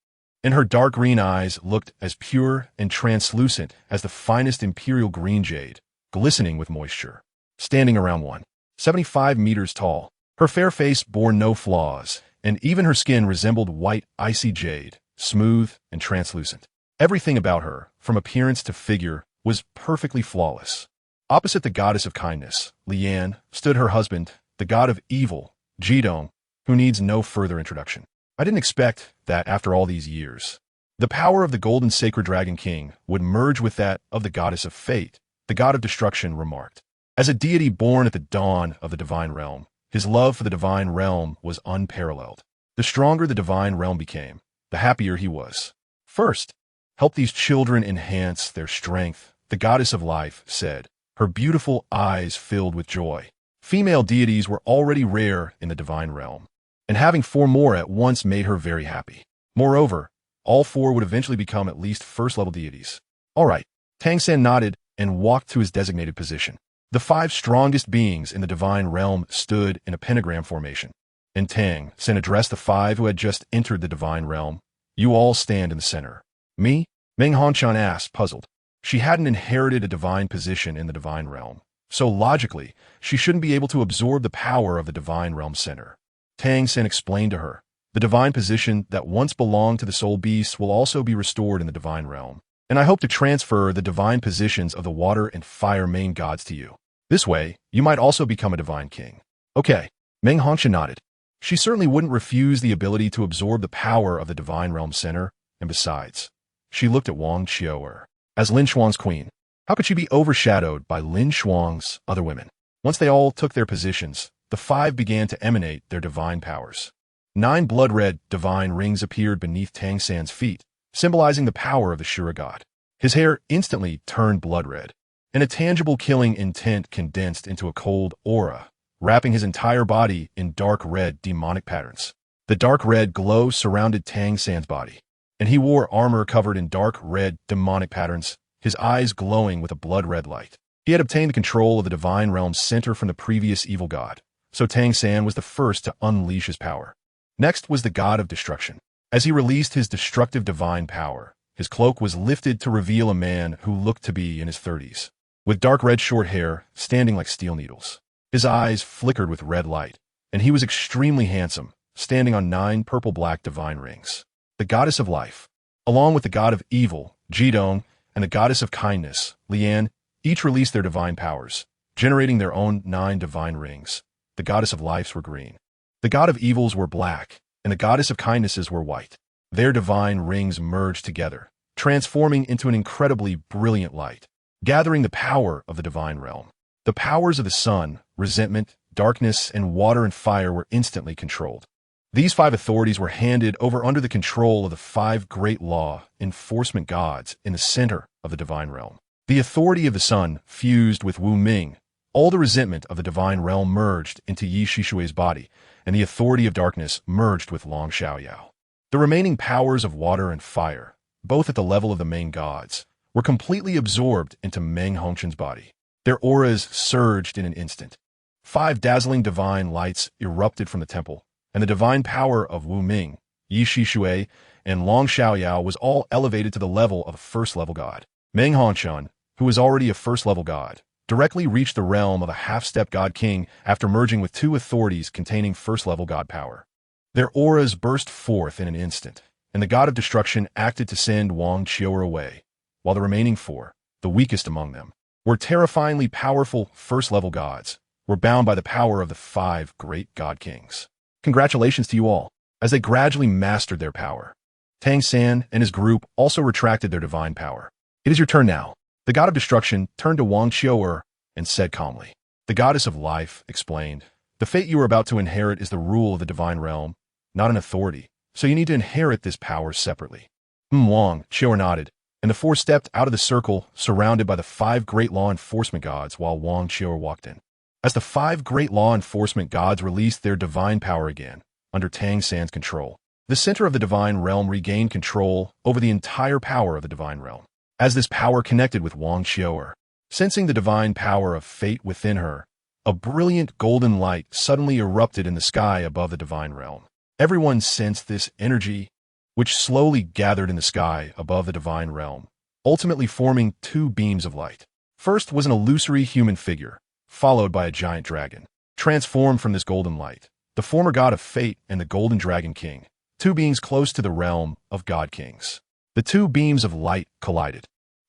Speaker 1: and her dark green eyes looked as pure and translucent as the finest imperial green jade, glistening with moisture. Standing around 175 meters tall, her fair face bore no flaws, and even her skin resembled white, icy jade, smooth and translucent. Everything about her, from appearance to figure, was perfectly flawless. Opposite the goddess of kindness, Lian, stood her husband, the god of evil, Jidong, who needs no further introduction. I didn't expect that after all these years, the power of the golden sacred dragon king would merge with that of the goddess of fate, the god of destruction remarked. As a deity born at the dawn of the divine realm, his love for the divine realm was unparalleled. The stronger the divine realm became, the happier he was. First, help these children enhance their strength, the goddess of life said, her beautiful eyes filled with joy. Female deities were already rare in the divine realm, and having 4 more at once made her very happy. Moreover, all 4 would eventually become at least first-level deities. All right, Tang San nodded and walked to his designated position. The 5 strongest beings in the divine realm stood in a pentagram formation, and Tang San addressed the 5 who had just entered the divine realm. You all stand in the center. Me? Meng Hongshan asked, puzzled. She hadn't inherited a divine position in the divine realm, so logically, she shouldn't be able to absorb the power of the divine realm center. Tang San explained to her, the divine position that once belonged to the soul beasts will also be restored in the divine realm, and I hope to transfer the divine positions of the water and fire main gods to you. This way, you might also become a divine king. Okay, Meng Hongshan nodded. She certainly wouldn't refuse the ability to absorb the power of the divine realm center, and besides, she looked at Wang Qiu'er. As LinShuang's queen, how could she be overshadowed by LinShuang's other women? Once they all took their positions, the 5 began to emanate their divine powers. 9 blood-red divine rings appeared beneath Tang San's feet, symbolizing the power of the Shura god. His hair instantly turned blood-red, and a tangible killing intent condensed into a cold aura, wrapping his entire body in dark red demonic patterns. The dark red glow surrounded Tang San's body, and he wore armor covered in dark red demonic patterns, his eyes glowing with a blood-red light. He had obtained the control of the divine realm's center from the previous evil god, so Tang San was the first to unleash his power. Next was the god of destruction. As he released his destructive divine power, his cloak was lifted to reveal a man who looked to be in his 30s, with dark red short hair standing like steel needles. His eyes flickered with red light, and he was extremely handsome, standing on 9 purple-black divine rings. The goddess of life, along with the god of evil, Jidong, and the goddess of kindness, Lian, each released their divine powers, generating their own 9 divine rings. The goddess of lives were green. The god of evils were black, and the goddess of kindnesses were white. Their divine rings merged together, transforming into an incredibly brilliant light, gathering the power of the divine realm. The powers of the sun, resentment, darkness, and water and fire were instantly controlled. These 5 authorities were handed over under the control of the 5 great law enforcement gods in the center of the divine realm. The authority of the sun fused with Wu Ming. All the resentment of the divine realm merged into Ye Xishui's body, and the authority of darkness merged with Long Xiaoyao. The remaining powers of water and fire, both at the level of the main gods, were completely absorbed into Meng Hongshan's body. Their auras surged in an instant. 5 dazzling divine lights erupted from the temple, and the divine power of Wu Ming, Ye Xishui, and Long Xiaoyao was all elevated to the level of a first-level god. Meng Hongshan, who was already a first-level god, directly reached the realm of a half-step god king after merging with 2 authorities containing first-level god power. Their auras burst forth in an instant, and the god of destruction acted to send Wang Qiu'er away, while the remaining 4, the weakest among them, were terrifyingly powerful first-level gods, were bound by the power of the 5 great god kings. Congratulations to you all, as they gradually mastered their power. Tang San and his group also retracted their divine power. It is your turn now. The god of destruction turned to Wang Qiu'er and said calmly. The goddess of life explained, the fate you are about to inherit is the rule of the divine realm, not an authority, so you need to inherit this power separately. Wang Qiu'er nodded, and the 4 stepped out of the circle surrounded by the 5 great law enforcement gods while Wang Qiu'er walked in. As the 5 great law enforcement gods released their divine power again, under Tang San's control, the center of the divine realm regained control over the entire power of the divine realm. As this power connected with Wang Qiu'er, sensing the divine power of fate within her, a brilliant golden light suddenly erupted in the sky above the divine realm. Everyone sensed this energy, which slowly gathered in the sky above the divine realm, ultimately forming 2 beams of light. First was an illusory human figure, followed by a giant dragon. Transformed from this golden light, the former god of fate and the Golden Dragon King, two beings close to the realm of god kings. The two beams of light collided,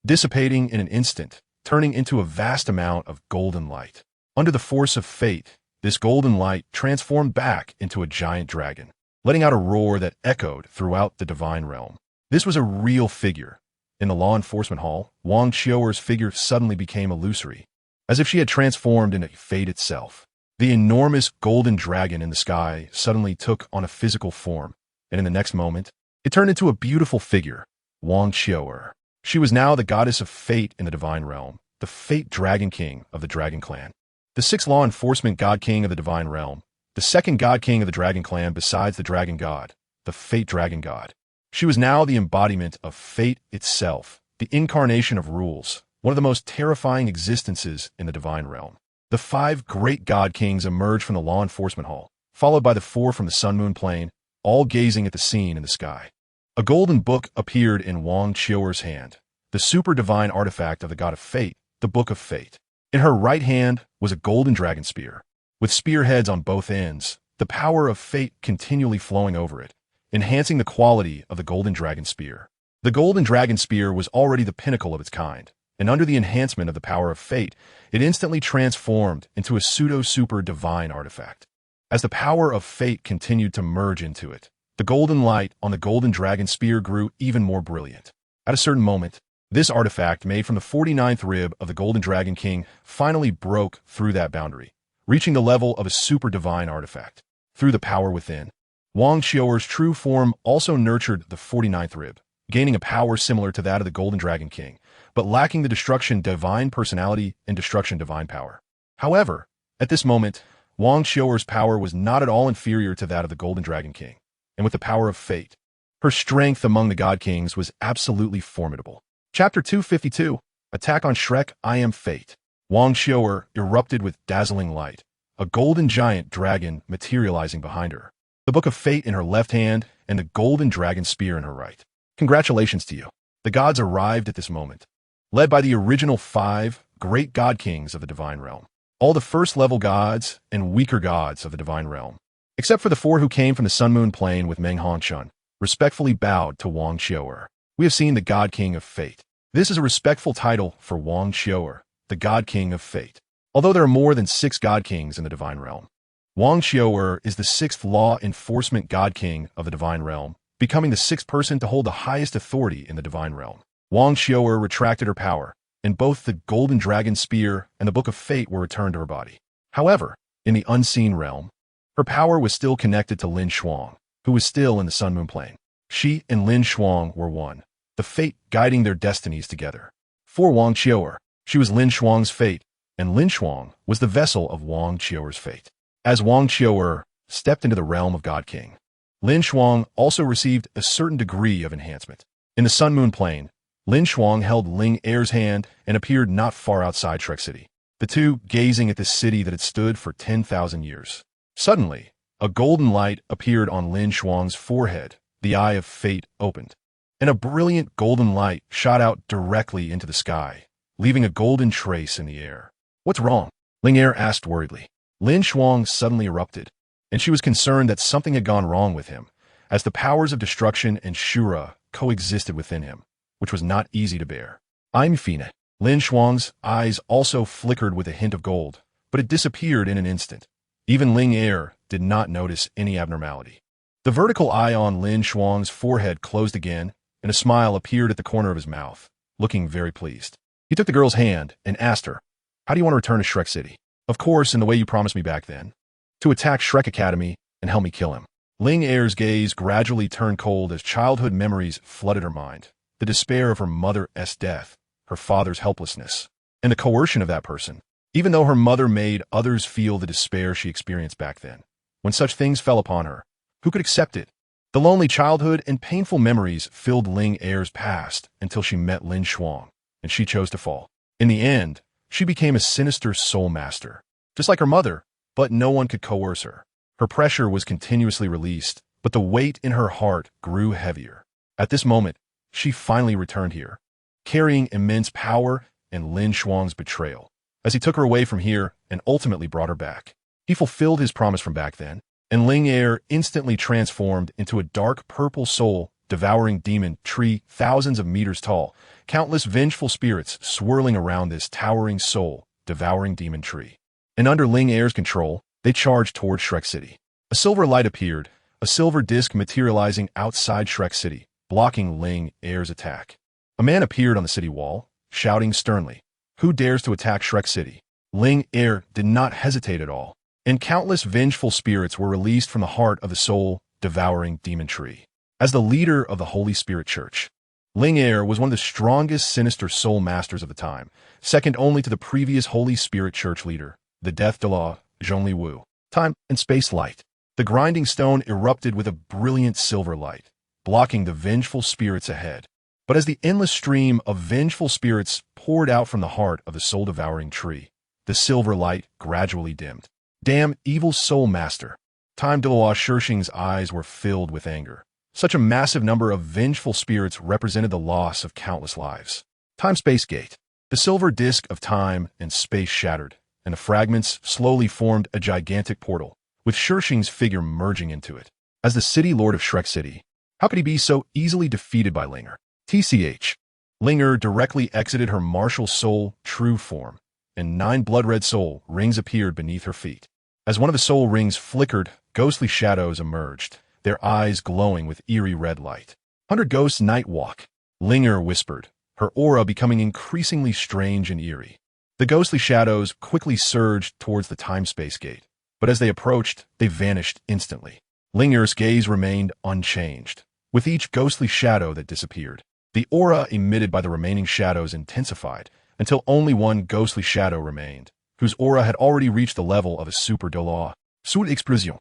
Speaker 1: dissipating in an instant, turning into a vast amount of golden light. Under the force of fate, this golden light transformed back into a giant dragon, letting out a roar that echoed throughout the divine realm. This was a real figure. In the law enforcement hall, Wang Qiuer's figure suddenly became illusory, as if she had transformed into fate itself. The enormous golden dragon in the sky suddenly took on a physical form, and in the next moment, it turned into a beautiful figure, Wang Qiuer. She was now the goddess of fate in the divine realm, the Fate Dragon King of the Dragon Clan, the sixth law enforcement god king of the divine realm, the second god king of the Dragon Clan besides the dragon god, the Fate Dragon God. She was now the embodiment of fate itself, the incarnation of rules, one of the most terrifying existences in the divine realm. The 5 great god kings emerged from the law enforcement hall, followed by the 4 from the sun-moon plane, all gazing at the scene in the sky. A golden book appeared in Wang Qiuer's hand, the super-divine artifact of the god of fate, the Book of Fate. In her right hand was a golden dragon spear, with spearheads on both ends, the power of fate continually flowing over it, enhancing the quality of the golden dragon spear. The golden dragon spear was already the pinnacle of its kind, and under the enhancement of the power of fate, it instantly transformed into a pseudo-super-divine artifact. As the power of fate continued to merge into it, the golden light on the golden dragon spear grew even more brilliant. At a certain moment, this artifact made from the 49th rib of the Golden Dragon King finally broke through that boundary, reaching the level of a super-divine artifact. Through the power within, Wang Qiuer's true form also nurtured the 49th rib, gaining a power similar to that of the Golden Dragon King, but lacking the destruction divine personality and destruction divine power. However, at this moment, Wang Qiuer's power was not at all inferior to that of the Golden Dragon King, and with the power of fate, her strength among the God Kings was absolutely formidable. Chapter 252, Attack on Shrek, I Am Fate. Wang Qiuer erupted with dazzling light, a golden giant dragon materializing behind her, the Book of Fate in her left hand and the golden dragon spear in her right. Congratulations to you. The gods arrived at this moment, led by the original 5 great god kings of the divine realm, all the first-level gods and weaker gods of the divine realm, except for the 4 who came from the sun-moon plane with Meng Hongchun, respectfully bowed to Wang Qiuer. We have seen the God King of Fate. This is a respectful title for Wang Qiuer, the God King of Fate. Although there are more than 6 God Kings in the divine realm, Wang Qiuer is the 6th law enforcement God King of the divine realm, becoming the 6th person to hold the highest authority in the divine realm. Wang Qiuer retracted her power, and both the Golden Dragon Spear and the Book of Fate were returned to her body. However, in the unseen realm, her power was still connected to LinShuang, who was still in the sun-moon plane. She and LinShuang were one, the fate guiding their destinies together. For Wang Qiuer, she was LinShuang's fate, and LinShuang was the vessel of Wang Qiuer's fate. As Wang Qiuer stepped into the realm of God King, LinShuang also received a certain degree of enhancement. In the sun-moon plane, LinShuang held Ling Er's hand and appeared not far outside Shrek City, the two gazing at the city that had stood for 10,000 years. Suddenly, a golden light appeared on LinShuang's forehead. The eye of fate opened, and a brilliant golden light shot out directly into the sky, leaving a golden trace in the air. What's wrong? Ling Er asked worriedly. LinShuang suddenly erupted, and she was concerned that something had gone wrong with him, as the powers of destruction and Shura coexisted within him, which was not easy to bear. I'm Fina. LinShuang's eyes also flickered with a hint of gold, but it disappeared in an instant. Even Ling Er did not notice any abnormality. The vertical eye on LinShuang's forehead closed again, and a smile appeared at the corner of his mouth, looking very pleased. He took the girl's hand and asked her, "How do you want to return to Shrek City?" "Of course, in the way you promised me back then. To attack Shrek Academy and help me kill him." Ling Er's gaze gradually turned cold as childhood memories flooded her mind. The despair of her mother's death, her father's helplessness, and the coercion of that person. Even though her mother made others feel the despair she experienced back then, when such things fell upon her, who could accept it? The lonely childhood and painful memories filled Ling Er's past until she met LinShuang, and she chose to fall. In the end, she became a sinister soul master, just like her mother, but no one could coerce her. Her pressure was continuously released, but the weight in her heart grew heavier. At this moment, she finally returned here, carrying immense power and LinShuang's betrayal. As he took her away from here and ultimately brought her back, he fulfilled his promise from back then, and Ling Er instantly transformed into a dark purple soul-devouring demon tree thousands of meters tall, countless vengeful spirits swirling around this towering soul-devouring demon tree. And under Ling Er's control, they charged toward Shrek City. A silver light appeared, a silver disc materializing outside Shrek City, blocking Ling Er's attack. A man appeared on the city wall, shouting sternly, "Who dares to attack Shrek City?" Ling Er did not hesitate at all, and countless vengeful spirits were released from the heart of the soul-devouring demon tree. As the leader of the Holy Spirit Church, Ling Er was one of the strongest sinister soul masters of the time, second only to the previous Holy Spirit Church leader, the Death Douluo Ding. Time and space light. The grinding stone erupted with a brilliant silver light, blocking the vengeful spirits ahead. But as the endless stream of vengeful spirits poured out from the heart of the soul-devouring tree, the silver light gradually dimmed. Damn evil soul master. Time Douluo Shishing's eyes were filled with anger. Such a massive number of vengeful spirits represented the loss of countless lives. Time-space gate. The silver disk of time and space shattered, and the fragments slowly formed a gigantic portal, with Shishing's figure merging into it. As the city lord of Shrek City, how could he be so easily defeated by Ling Er? TCH. Ling Er directly exited her martial soul true form, and 9 blood-red soul rings appeared beneath her feet. As one of the soul rings flickered, ghostly shadows emerged, their eyes glowing with eerie red light. 100 Ghosts Night Walk. Ling Er whispered, her aura becoming increasingly strange and eerie. The ghostly shadows quickly surged towards the time-space gate, but as they approached, they vanished instantly. Ling Er's gaze remained unchanged. With each ghostly shadow that disappeared, the aura emitted by the remaining shadows intensified, until only one ghostly shadow remained, whose aura had already reached the level of a super Douluo. Sous explosion.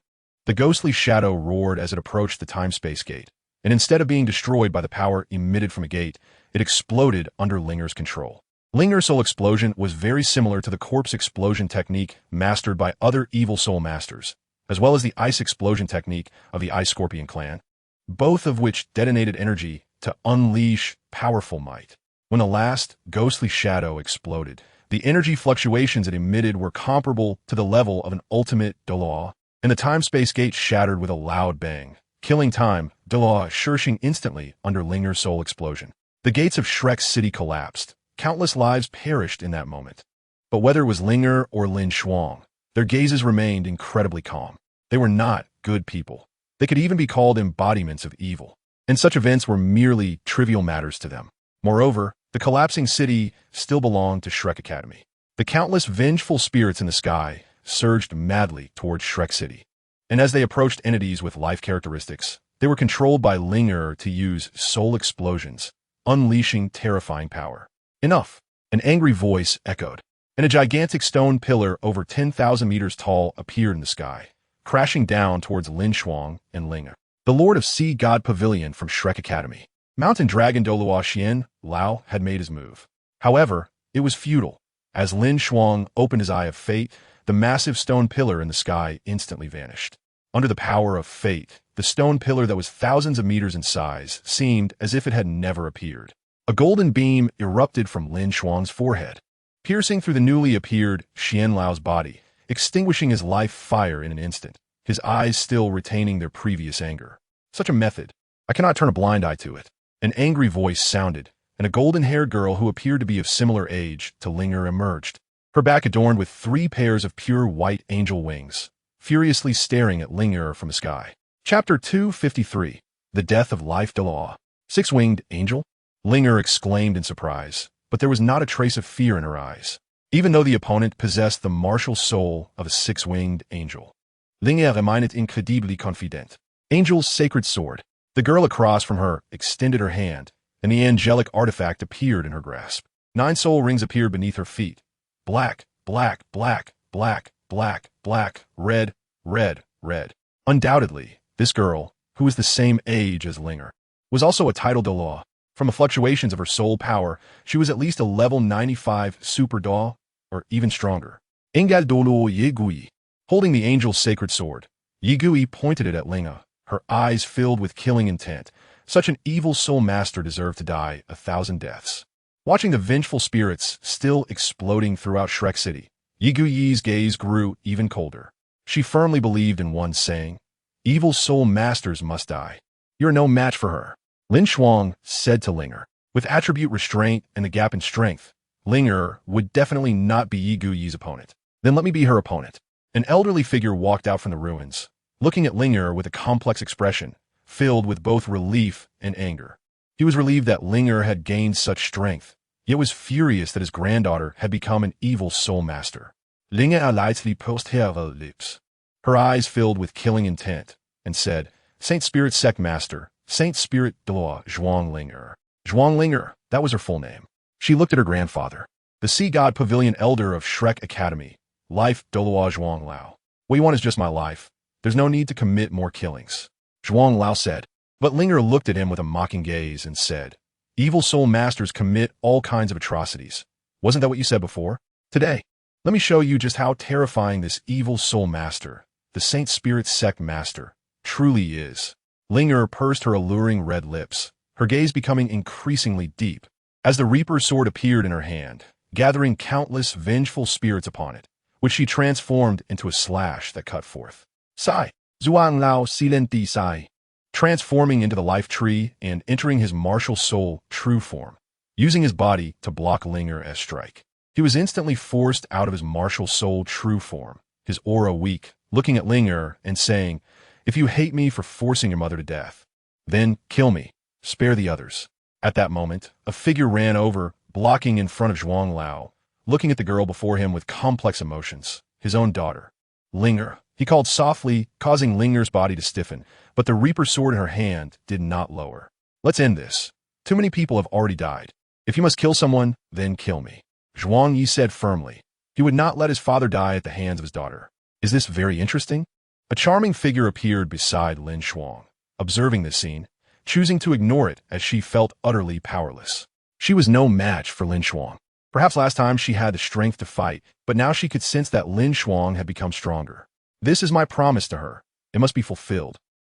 Speaker 1: The ghostly shadow roared as it approached the time-space gate, and instead of being destroyed by the power emitted from a gate, it exploded under Ling Er's control. Ling Er's soul explosion was very similar to the corpse explosion technique mastered by other evil soul masters, as well as the ice explosion technique of the Ice Scorpion clan, both of which detonated energy to unleash powerful might. When the last ghostly shadow exploded, the energy fluctuations it emitted were comparable to the level of an ultimate Douluo, and the time-space gate shattered with a loud bang, killing Time Douluo Shishing instantly under Ling Er's soul explosion. The gates of Shrek City collapsed. Countless lives perished in that moment. But whether it was Ling Er or LinShuang, their gazes remained incredibly calm. They were not good people. They could even be called embodiments of evil, and such events were merely trivial matters to them. Moreover, the collapsing city still belonged to Shrek Academy. The countless vengeful spirits in the sky surged madly towards Shrek City, and as they approached entities with life characteristics, they were controlled by Ling Er to use soul explosions, unleashing terrifying power. Enough! An angry voice echoed, and a gigantic stone pillar over 10,000 meters tall appeared in the sky, crashing down towards LinShuang and Ling Er, the Lord of Sea God Pavilion from Shrek Academy. Mountain Dragon Douluo Xian Lao had made his move. However, it was futile. As LinShuang opened his Eye of Fate, the massive stone pillar in the sky instantly vanished. Under the power of fate, the stone pillar that was thousands of meters in size seemed as if it had never appeared. A golden beam erupted from LinShuang's forehead, piercing through the newly appeared Xian Lao's body, extinguishing his life fire in an instant, his eyes still retaining their previous anger. Such a method. I cannot turn a blind eye to it. An angry voice sounded, and a golden-haired girl who appeared to be of similar age to Ling Er emerged, her back adorned with 3 pairs of pure white angel wings, furiously staring at Ling Er from the sky. Chapter 253. The Death of Life Douluo. 6-winged angel? Ling Er exclaimed in surprise, but there was not a trace of fear in her eyes, even though the opponent possessed the martial soul of a 6-winged angel. Ling Er remained incredibly confident. Angel's sacred sword. The girl across from her extended her hand, and the angelic artifact appeared in her grasp. 9 soul rings appeared beneath her feet. Black, black, black, black, black, black, red, red, red. Undoubtedly, this girl, who was the same age as Ling Er, was also a title Douluo. From the fluctuations of her soul power, she was at least a level 95 super Douluo, or even stronger. Death God Douluo Ye Xishui. Holding the angel's sacred sword, Ye Xishui pointed it at Ling Er, her eyes filled with killing intent. Such an evil soul master deserved to die 1,000 deaths. Watching the vengeful spirits still exploding throughout Shrek City, Ye Xishui's gaze grew even colder. She firmly believed in one saying, "Evil soul masters must die." "You're no match for her," LinShuang said to Linger. With attribute restraint and the gap in strength, Linger would definitely not be Yi Guyi's opponent. "Then let me be her opponent." An elderly figure walked out from the ruins, looking at Linger with a complex expression, filled with both relief and anger. He was relieved that Linger had gained such strength, yet was furious that his granddaughter had become an evil soul master. Linger lightly pursed her lips. Her eyes filled with killing intent, and said, "Saint Spirit Sect Master, Saint Spirit Douluo Zhuang Linger." Zhuang Linger, that was her full name. She looked at her grandfather, the Sea God Pavilion Elder of Shrek Academy, Life Douluo Zhuang Lao. "What you want is just my life. There's no need to commit more killings," Zhuang Lao said. But Linger looked at him with a mocking gaze and said, "Evil soul masters commit all kinds of atrocities. Wasn't that what you said before? Today, let me show you just how terrifying this evil soul master, the Saint Spirit Sect Master, truly is." Linger pursed her alluring red lips, her gaze becoming increasingly deep, as the Reaper's sword appeared in her hand, gathering countless vengeful spirits upon it, which she transformed into a slash that cut forth. Sai, Zhuang Lao Silenti Sai, transforming into the life tree and entering his martial soul true form, using his body to block Linger's strike. He was instantly forced out of his martial soul true form, his aura weak, looking at Linger and saying, "If you hate me for forcing your mother to death, then kill me, spare the others." At that moment, a figure ran over, blocking in front of Zhuang Lao, looking at the girl before him with complex emotions, his own daughter. "Linger," he called softly, causing Linger's body to stiffen, but the Reaper's sword in her hand did not lower. "Let's end this. Too many people have already died. If you must kill someone, then kill me," Zhuang Yi said firmly. He would not let his father die at the hands of his daughter. "Is this very interesting?" A charming figure appeared beside LinShuang, observing this scene, choosing to ignore it as she felt utterly powerless. She was no match for LinShuang. Perhaps last time she had the strength to fight, but now she could sense that LinShuang had become stronger. "This is my promise to her. It must be fulfilled,"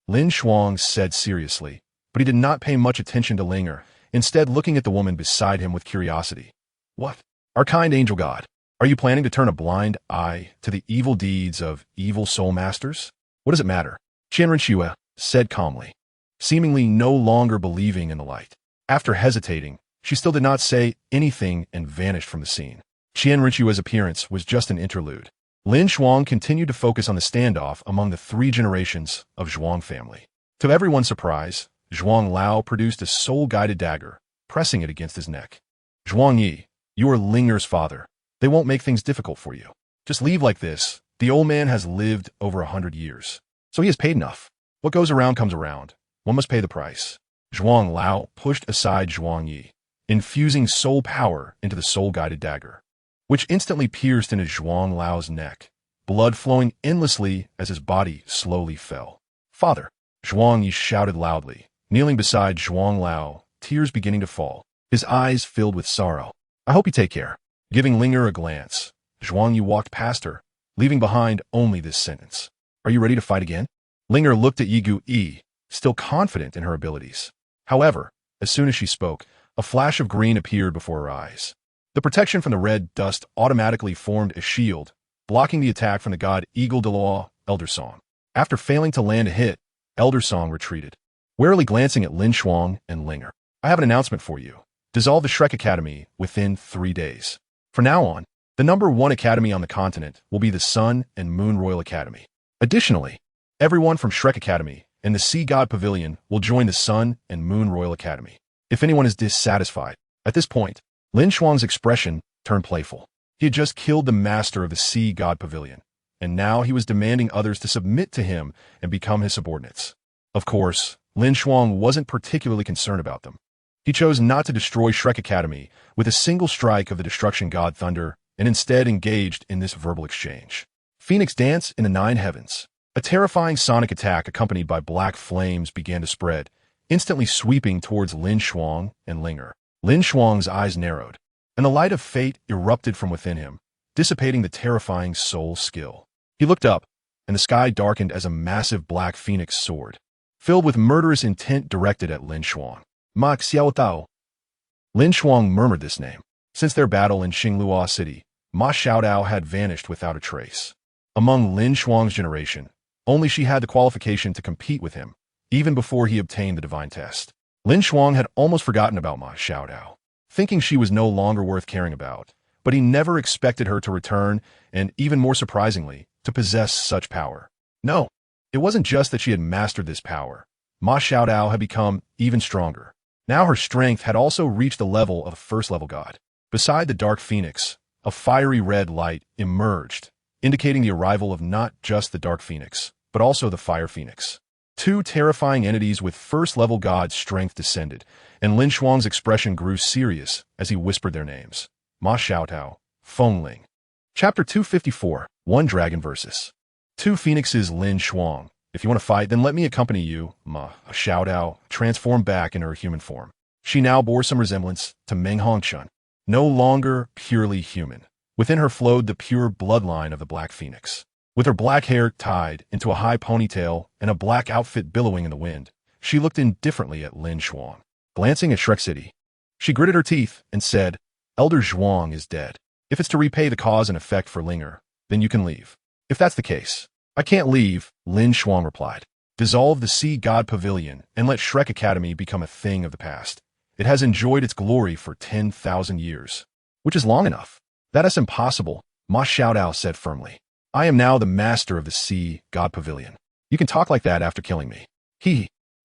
Speaker 1: LinShuang said seriously, but he did not pay much attention to Linger, instead looking at the woman beside him with curiosity. "What? Our kind angel god, are you planning to turn a blind eye to the evil deeds of evil soul masters? What does it matter?" Qianrenxue said calmly, seemingly no longer believing in the light. After hesitating, she still did not say anything and vanished from the scene. Qianrenxue's appearance was just an interlude. LinShuang continued to focus on the standoff among the 3 generations of Zhuang family. To everyone's surprise, Zhuang Lao produced a soul-guided dagger, pressing it against his neck. "Zhuang Yi, you are Linger's father. They won't make things difficult for you. Just leave like this. The old man has lived over 100 years, so he has paid enough. What goes around comes around. One must pay the price." Zhuang Lao pushed aside Zhuang Yi, infusing soul power into the soul-guided dagger, which instantly pierced into Zhuang Lao's neck, blood flowing endlessly as his body slowly fell. "Father!" Zhuang Yi shouted loudly, kneeling beside Zhuang Lao, tears beginning to fall, his eyes filled with sorrow. "I hope you take care." Giving Linger a glance, Zhuang Yi walked past her, leaving behind only this sentence. "Are you ready to fight again?" Linger looked at Yi Guyi, still confident in her abilities. However, as soon as she spoke, a flash of green appeared before her eyes. The protection from the red dust automatically formed a shield, blocking the attack from the god Eagle Douluo, Elder Song. After failing to land a hit, Elder Song retreated, warily glancing at LinShuang and Linger. "I have an announcement for you. Dissolve the Shrek Academy within 3 days. From now on, the #1 academy on the continent will be the Sun and Moon Royal Academy. Additionally, everyone from Shrek Academy and the Sea God Pavilion will join the Sun and Moon Royal Academy. If anyone is dissatisfied," at this point, LinShuang's expression turned playful. He had just killed the master of the Sea God Pavilion, and now he was demanding others to submit to him and become his subordinates. Of course, LinShuang wasn't particularly concerned about them. He chose not to destroy Shrek Academy with a single strike of the destruction god Thunder, and instead engaged in this verbal exchange. Phoenix Dance in the 9 Heavens. A terrifying sonic attack accompanied by black flames began to spread, instantly sweeping towards LinShuang and Linger. LinShuang's eyes narrowed, and the light of fate erupted from within him, dissipating the terrifying soul skill. He looked up, and the sky darkened as a massive black phoenix soared, filled with murderous intent directed at LinShuang. Ma Xiaotao. LinShuang murmured this name. Since their battle in Xingluo City, Ma Xiaotao had vanished without a trace. Among LinShuang's generation, only she had the qualification to compete with him, even before he obtained the divine test. LinShuang had almost forgotten about Ma Xiaodao, thinking she was no longer worth caring about, but he never expected her to return and, even more surprisingly, to possess such power. No, it wasn't just that she had mastered this power. Ma Xiaodao had become even stronger. Now her strength had also reached the level of a first-level god. Beside the dark phoenix, a fiery red light emerged, indicating the arrival of not just the dark phoenix, but also the fire phoenix. Two terrifying entities with first-level god strength descended, and LinShuang's expression grew serious as he whispered their names. Ma Xiaotao, Fengling. Chapter 254, One Dragon versus Two Phoenixes. LinShuang. If you want to fight, then let me accompany you. Ma Xiaodao transformed back into her human form. She now bore some resemblance to Meng Hongchun, no longer purely human. Within her flowed the pure bloodline of the Black Phoenix. With her black hair tied into a high ponytail and a black outfit billowing in the wind, she looked indifferently at LinShuang. Glancing at Shrek City, she gritted her teeth and said, Elder Zhuang is dead. If it's to repay the cause and effect for Linger, then you can leave. If that's the case, I can't leave, LinShuang replied. Dissolve the Sea God Pavilion and let Shrek Academy become a thing of the past. It has enjoyed its glory for 10,000 years, which is long enough. That is impossible, Ma Xiaodao said firmly. I am now the master of the Sea God Pavilion. You can talk like that after killing me.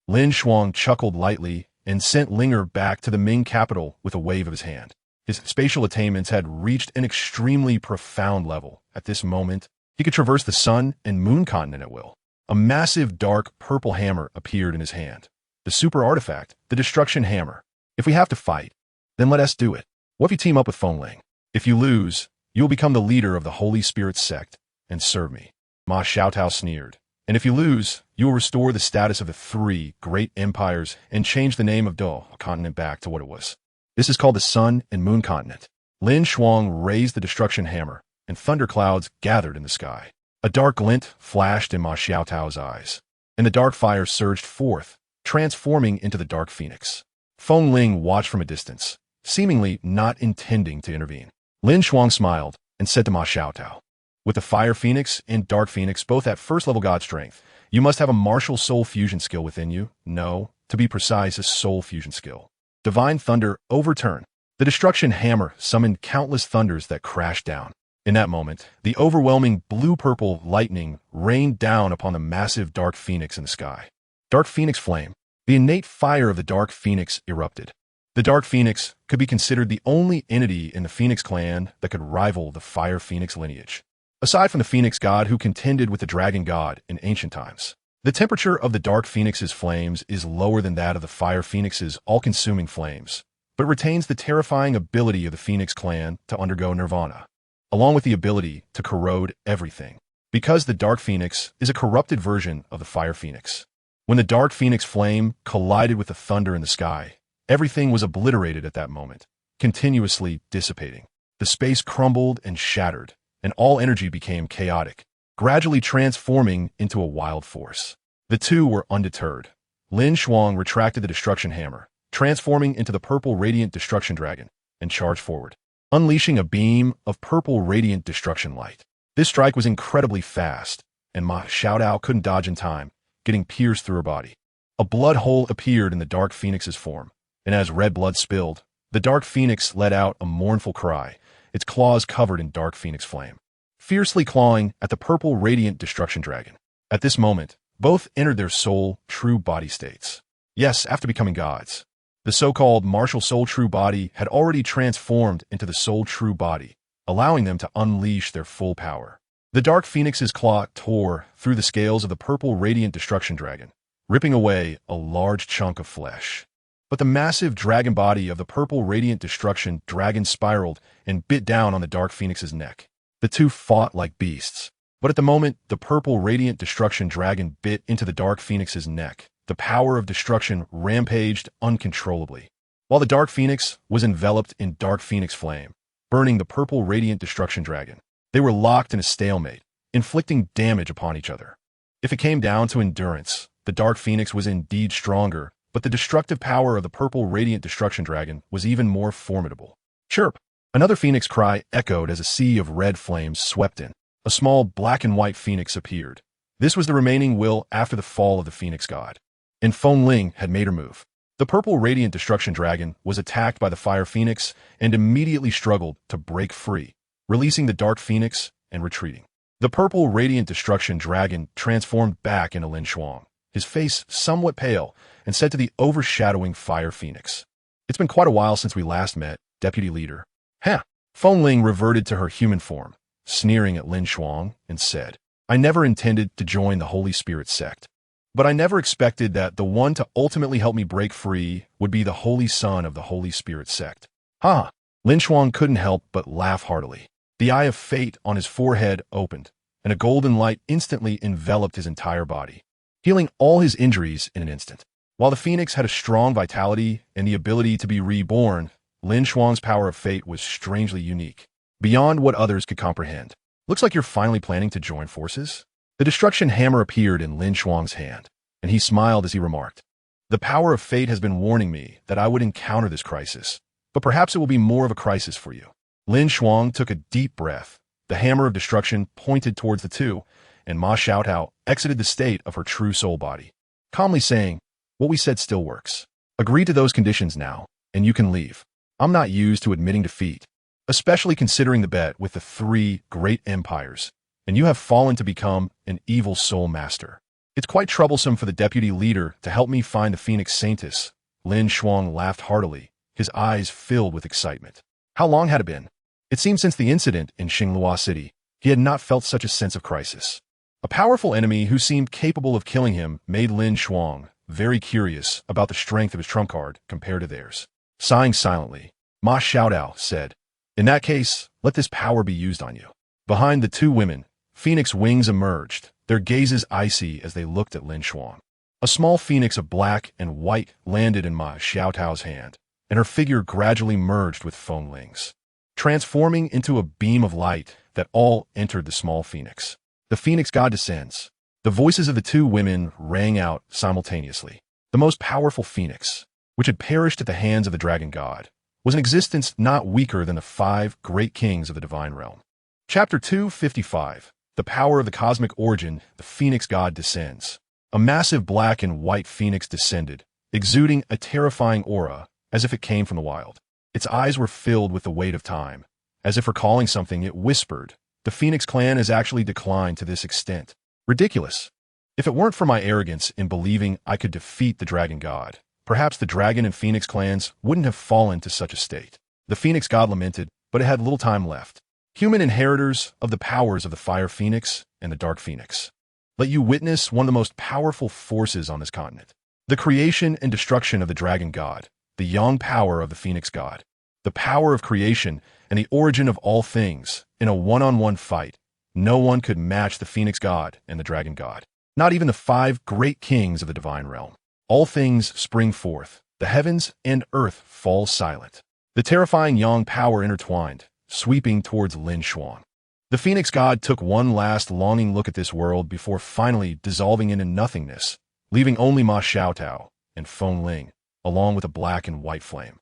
Speaker 1: LinShuang chuckled lightly and sent Linger back to the Ming capital with a wave of his hand. His spatial attainments had reached an extremely profound level. At this moment, he could traverse the Sun and Moon Continent at will. A massive dark purple hammer appeared in his hand. The super artifact, the Destruction Hammer. If we have to fight, then let us do it. What if you team up with Fengling? If you lose, you will become the leader of the Holy Spirit sect and serve me. Ma Xiaotao sneered. And if you lose, you will restore the status of the three great empires and change the name of Douluo Continent back to what it was. This is called the Sun and Moon Continent. LinShuang raised the Destruction Hammer, and thunderclouds gathered in the sky. A dark glint flashed in Ma Xiaotao's eyes, and the dark fire surged forth, transforming into the dark phoenix. Fengling watched from a distance, seemingly not intending to intervene. LinShuang smiled and said to Ma Xiaotao, with the Fire Phoenix and Dark Phoenix both at first-level god strength, you must have a martial soul fusion skill within you. No, to be precise, a soul fusion skill. Divine Thunder overturned. The Destruction Hammer summoned countless thunders that crashed down. In that moment, the overwhelming blue-purple lightning rained down upon the massive Dark Phoenix in the sky. Dark Phoenix Flame. The innate fire of the Dark Phoenix erupted. The Dark Phoenix could be considered the only entity in the Phoenix clan that could rival the Fire Phoenix lineage. Aside from the Phoenix god who contended with the Dragon god in ancient times, the temperature of the Dark Phoenix's flames is lower than that of the Fire Phoenix's all-consuming flames, but retains the terrifying ability of the Phoenix clan to undergo nirvana, along with the ability to corrode everything, because the Dark Phoenix is a corrupted version of the Fire Phoenix. When the Dark Phoenix flame collided with the thunder in the sky, everything was obliterated at that moment, continuously dissipating. The space crumbled and shattered, and all energy became chaotic, gradually transforming into a wild force. The two were undeterred. LinShuang retracted the Destruction Hammer, transforming into the purple radiant Destruction Dragon, and charged forward, unleashing a beam of purple radiant destruction light. This strike was incredibly fast, and Ma Xiaodao couldn't dodge in time, getting pierced through her body. A blood hole appeared in the Dark Phoenix's form, and as red blood spilled, the Dark Phoenix let out a mournful cry, its claws covered in Dark Phoenix flame, fiercely clawing at the purple radiant Destruction Dragon. At this moment, both entered their soul true body states. Yes, after becoming gods. The so-called martial soul true body had already transformed into the soul true body, allowing them to unleash their full power. The Dark Phoenix's claw tore through the scales of the purple radiant Destruction Dragon, ripping away a large chunk of flesh. But the massive dragon body of the purple radiant Destruction Dragon spiraled and bit down on the Dark Phoenix's neck. The two fought like beasts. But at the moment the purple radiant Destruction Dragon bit into the Dark Phoenix's neck, the power of destruction rampaged uncontrollably. While the Dark Phoenix was enveloped in Dark Phoenix flame, burning the purple radiant Destruction Dragon, they were locked in a stalemate, inflicting damage upon each other. If it came down to endurance, the Dark Phoenix was indeed stronger, but the destructive power of the purple radiant Destruction Dragon was even more formidable. Chirp! Another phoenix cry echoed as a sea of red flames swept in. a small black and white phoenix appeared. This was the remaining will after the fall of the phoenix god. And Fengling had made her move. The purple radiant destruction dragon was attacked by the fire phoenix and immediately struggled to break free, releasing the dark phoenix and retreating. The purple radiant destruction dragon transformed back into LinShuang, his face somewhat pale, and said to the overshadowing fire phoenix, "It's been quite a while since we last met, deputy leader." "Huh." Fengling reverted to her human form, sneering at LinShuang, and said, "I never intended to join the Holy Spirit sect. But I never expected that the one to ultimately help me break free would be the Holy Son of the Holy Spirit sect." "Ha!" LinShuang couldn't help but laugh heartily. The eye of fate on his forehead opened, and a golden light instantly enveloped his entire body, healing all his injuries in an instant. While the phoenix had a strong vitality and the ability to be reborn, LinShuang's power of fate was strangely unique, beyond what others could comprehend. "Looks like you're finally planning to join forces?" The destruction hammer appeared in LinShuang's hand, and he smiled as he remarked, "The power of fate has been warning me that I would encounter this crisis, but perhaps it will be more of a crisis for you." LinShuang took a deep breath. The hammer of destruction pointed towards the two, and Ma Xiaotao exited the state of her true soul body, calmly saying, "What we said still works. Agree to those conditions now, and you can leave. I'm not used to admitting defeat, especially considering the bet with the three great empires, and you have fallen to become an evil soul master. It's quite troublesome for the deputy leader to help me find the Phoenix Saintess." LinShuang laughed heartily, his eyes filled with excitement. How long had it been? It seemed since the incident in Xinglua City, he had not felt such a sense of crisis. A powerful enemy who seemed capable of killing him made LinShuang very curious about the strength of his trump card compared to theirs. Sighing silently, Ma Xiaotao said, "In that case, let this power be used on you." Behind the two women, phoenix wings emerged, their gazes icy as they looked at LinShuang. A small phoenix of black and white landed in Ma Xiaotao's hand, and her figure gradually merged with Fengling's, transforming into a beam of light that all entered the small phoenix. The phoenix god descends. The voices of the two women rang out simultaneously. The most powerful phoenix, which had perished at the hands of the dragon god, was an existence not weaker than the 5 great kings of the divine realm. Chapter 255. The power of the cosmic origin, the phoenix god descends. A massive black and white phoenix descended, exuding a terrifying aura, as if it came from the wild. Its eyes were filled with the weight of time. As if recalling something, it whispered, "The Phoenix clan has actually declined to this extent. Ridiculous. If it weren't for my arrogance in believing I could defeat the dragon god, perhaps the dragon and Phoenix clans wouldn't have fallen to such a state." The Phoenix god lamented, but it had little time left. "Human inheritors of the powers of the Fire Phoenix and the Dark Phoenix, let you witness one of the most powerful forces on this continent. The creation and destruction of the dragon god, the young power of the Phoenix god, the power of creation and the origin of all things. In a one-on-one fight, no one could match the Phoenix god and the dragon god, not even the 5 great kings of the divine realm. All things spring forth, the heavens and earth fall silent. The terrifying yang power intertwined, sweeping towards LinShuang. The Phoenix god took one last longing look at this world before finally dissolving into nothingness, leaving only Ma Xiaotao and Fengling, along with a black and white flame.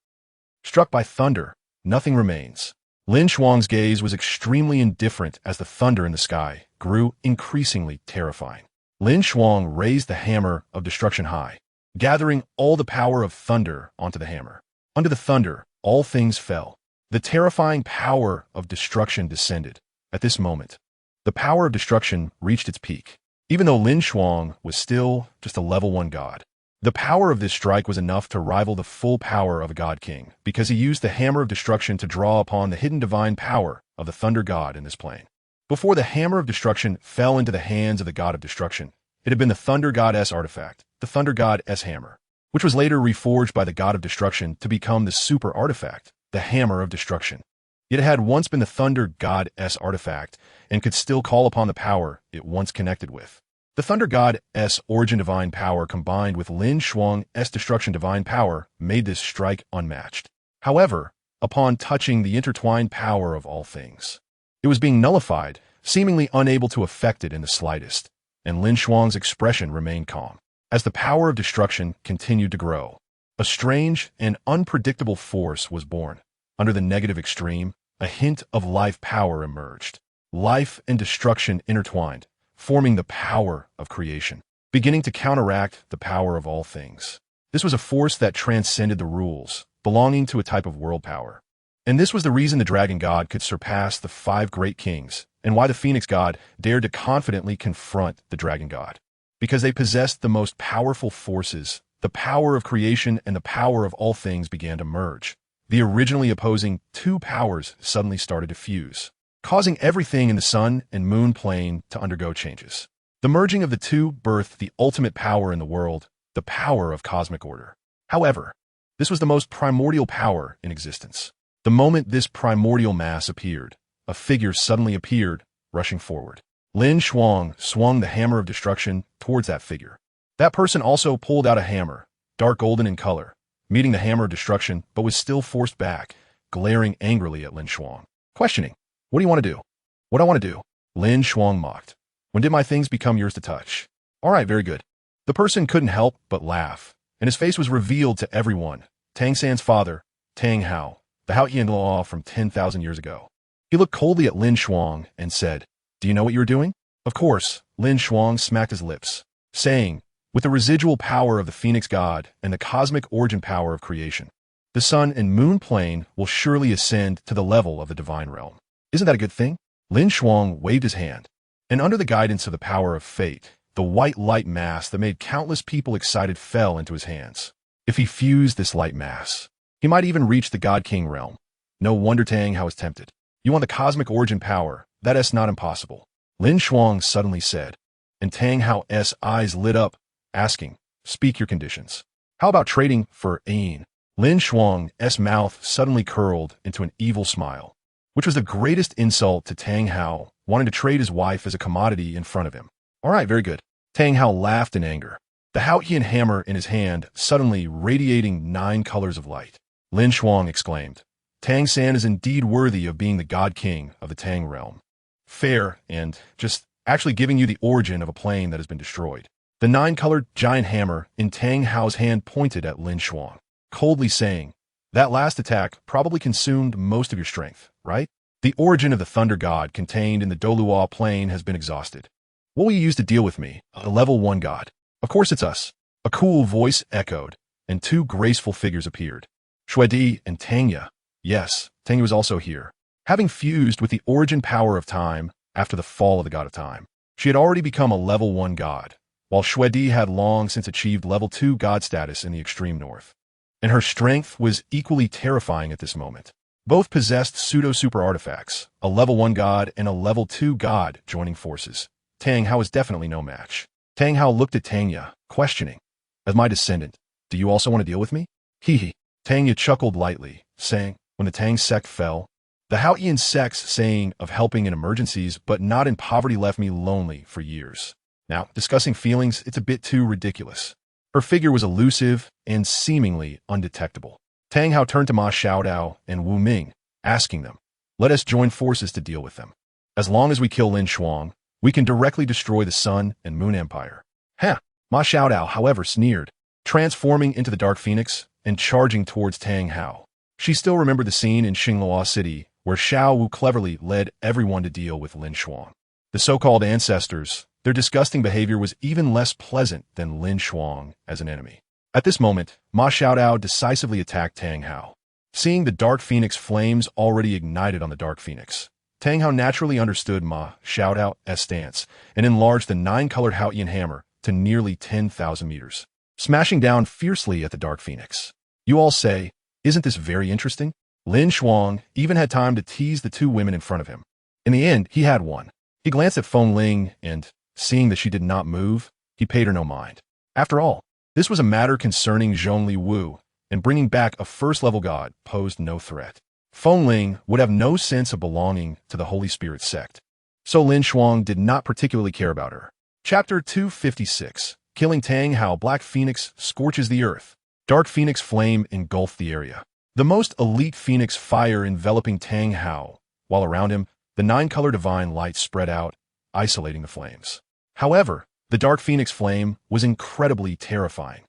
Speaker 1: Struck by thunder, nothing remains. LinShuang's gaze was extremely indifferent as the thunder in the sky grew increasingly terrifying. LinShuang raised the hammer of destruction high, gathering all the power of thunder onto the hammer. Under the thunder, all things fell. The terrifying power of destruction descended. At this moment, the power of destruction reached its peak. Even though LinShuang was still just a level 1 god, the power of this strike was enough to rival the full power of a god king, because he used the hammer of destruction to draw upon the hidden divine power of the thunder god in this plane. Before the hammer of destruction fell into the hands of the god of destruction, it had been the thunder god-S artifact, the thunder god-S hammer, which was later reforged by the god of destruction to become the super artifact, the hammer of destruction. Yet it had once been the thunder god-S artifact and could still call upon the power it once connected with. The Thunder God-S origin divine power combined with LinShuang-S destruction divine power made this strike unmatched. However, upon touching the intertwined power of all things, it was being nullified, seemingly unable to affect it in the slightest, and LinShuang's expression remained calm. As the power of destruction continued to grow, a strange and unpredictable force was born. Under the negative extreme, a hint of life power emerged. life and destruction intertwined, forming the power of creation, beginning to counteract the power of all things. This was a force that transcended the rules, belonging to a type of world power. And this was the reason the dragon god could surpass the 5 great kings, and why the phoenix god dared to confidently confront the dragon god. Because they possessed the most powerful forces, the power of creation and the power of all things began to merge. The originally opposing 2 powers suddenly started to fuse, causing everything in the sun and moon plane to undergo changes. The merging of the 2 birthed the ultimate power in the world, the power of cosmic order. However, this was the most primordial power in existence. The moment this primordial mass appeared, a figure suddenly appeared, rushing forward. LinShuang swung the hammer of destruction towards that figure. That person also pulled out a hammer, dark golden in color, meeting the hammer of destruction, but was still forced back, glaring angrily at LinShuang, questioning, "What do you want to do?" "What I want to do," LinShuang mocked. "When did my things become yours to touch?" "All right, very good." The person couldn't help but laugh, and his face was revealed to everyone. Tang San's father, Tang Hao, the Hao-Yin-Law from 10,000 years ago. He looked coldly at LinShuang and said, "Do you know what you are doing?" Of course, LinShuang smacked his lips, saying, "With the residual power of the Phoenix God and the cosmic origin power of creation, the sun and moon plane will surely ascend to the level of the divine realm. Isn't that a good thing?" LinShuang waved his hand, and under the guidance of the power of fate, the white light mass that made countless people excited fell into his hands. If he fused this light mass, he might even reach the God King realm. No wonder Tang Hao was tempted. "You want the cosmic origin power? That is not impossible," LinShuang suddenly said, and Tang Hao's eyes lit up, asking, "Speak your conditions. How about trading for Ain?" LinShuang's mouth suddenly curled into an evil smile, which was the greatest insult to Tang Hao, wanting to trade his wife as a commodity in front of him. "All right, very good." Tang Hao laughed in anger, the Hao-Yin hammer in his hand suddenly radiating 9 colors of light. LinShuang exclaimed, "Tang San is indeed worthy of being the God King of the Tang realm. Fair, and just actually giving you the origin of a plane that has been destroyed." The 9-colored giant hammer in Tang Hao's hand pointed at LinShuang, coldly saying, "That last attack probably consumed most of your strength, right? The origin of the thunder god contained in the Douluo plane has been exhausted. What will you use to deal with me, a level 1 god?" "Of course it's us." A cool voice echoed, and 2 graceful figures appeared. Shrek and Tanya. Yes, Tanya was also here, having fused with the origin power of time after the fall of the god of time. She had already become a level 1 god, while Shrek had long since achieved level 2 god status in the extreme north. And her strength was equally terrifying at this moment. Both possessed pseudo-super artifacts, a level 1 god and a level 2 god joining forces. Tang Hao was definitely no match. Tang Hao looked at Tanya, questioning, "As my descendant, do you also want to deal with me?" Hee. Tanya chuckled lightly, saying, "When the Tang sect fell, the Hao-Yin sect's saying of helping in emergencies but not in poverty left me lonely for years. Now, discussing feelings, it's a bit too ridiculous." Her figure was elusive and seemingly undetectable. Tang Hao turned to Ma Xiaodao and Wu Ming, asking them, "Let us join forces to deal with them. As long as we kill LinShuang, we can directly destroy the Sun and Moon Empire." "Huh." Ma Xiaodao, however, sneered, transforming into the Dark Phoenix and charging towards Tang Hao. She still remembered the scene in Xingluo City where Xiao Wu cleverly led everyone to deal with LinShuang. The so-called ancestors, their disgusting behavior was even less pleasant than LinShuang as an enemy. At this moment, Ma Xiaodao decisively attacked Tang Hao. Seeing the Dark Phoenix flames already ignited on the Dark Phoenix, Tang Hao naturally understood Ma Xiaodao's stance and enlarged the 9-colored Hao-Yin hammer to nearly 10,000 meters, smashing down fiercely at the Dark Phoenix. You all say, "Isn't this very interesting?" LinShuang even had time to tease the 2 women in front of him. In the end, he had won. He glanced at Feng Ling and, seeing that she did not move, he paid her no mind. After all, this was a matter concerning Zhongli Wu, and bringing back a first-level god posed no threat. Feng Ling would have no sense of belonging to the Holy Spirit sect, so LinShuang did not particularly care about her. Chapter 256. Killing Tang Hao. Black Phoenix scorches the earth. Dark Phoenix flame engulfed the area. The most elite Phoenix fire enveloping Tang Hao, while around him, the 9-color divine light spread out, isolating the flames. However, the Dark Phoenix flame was incredibly terrifying.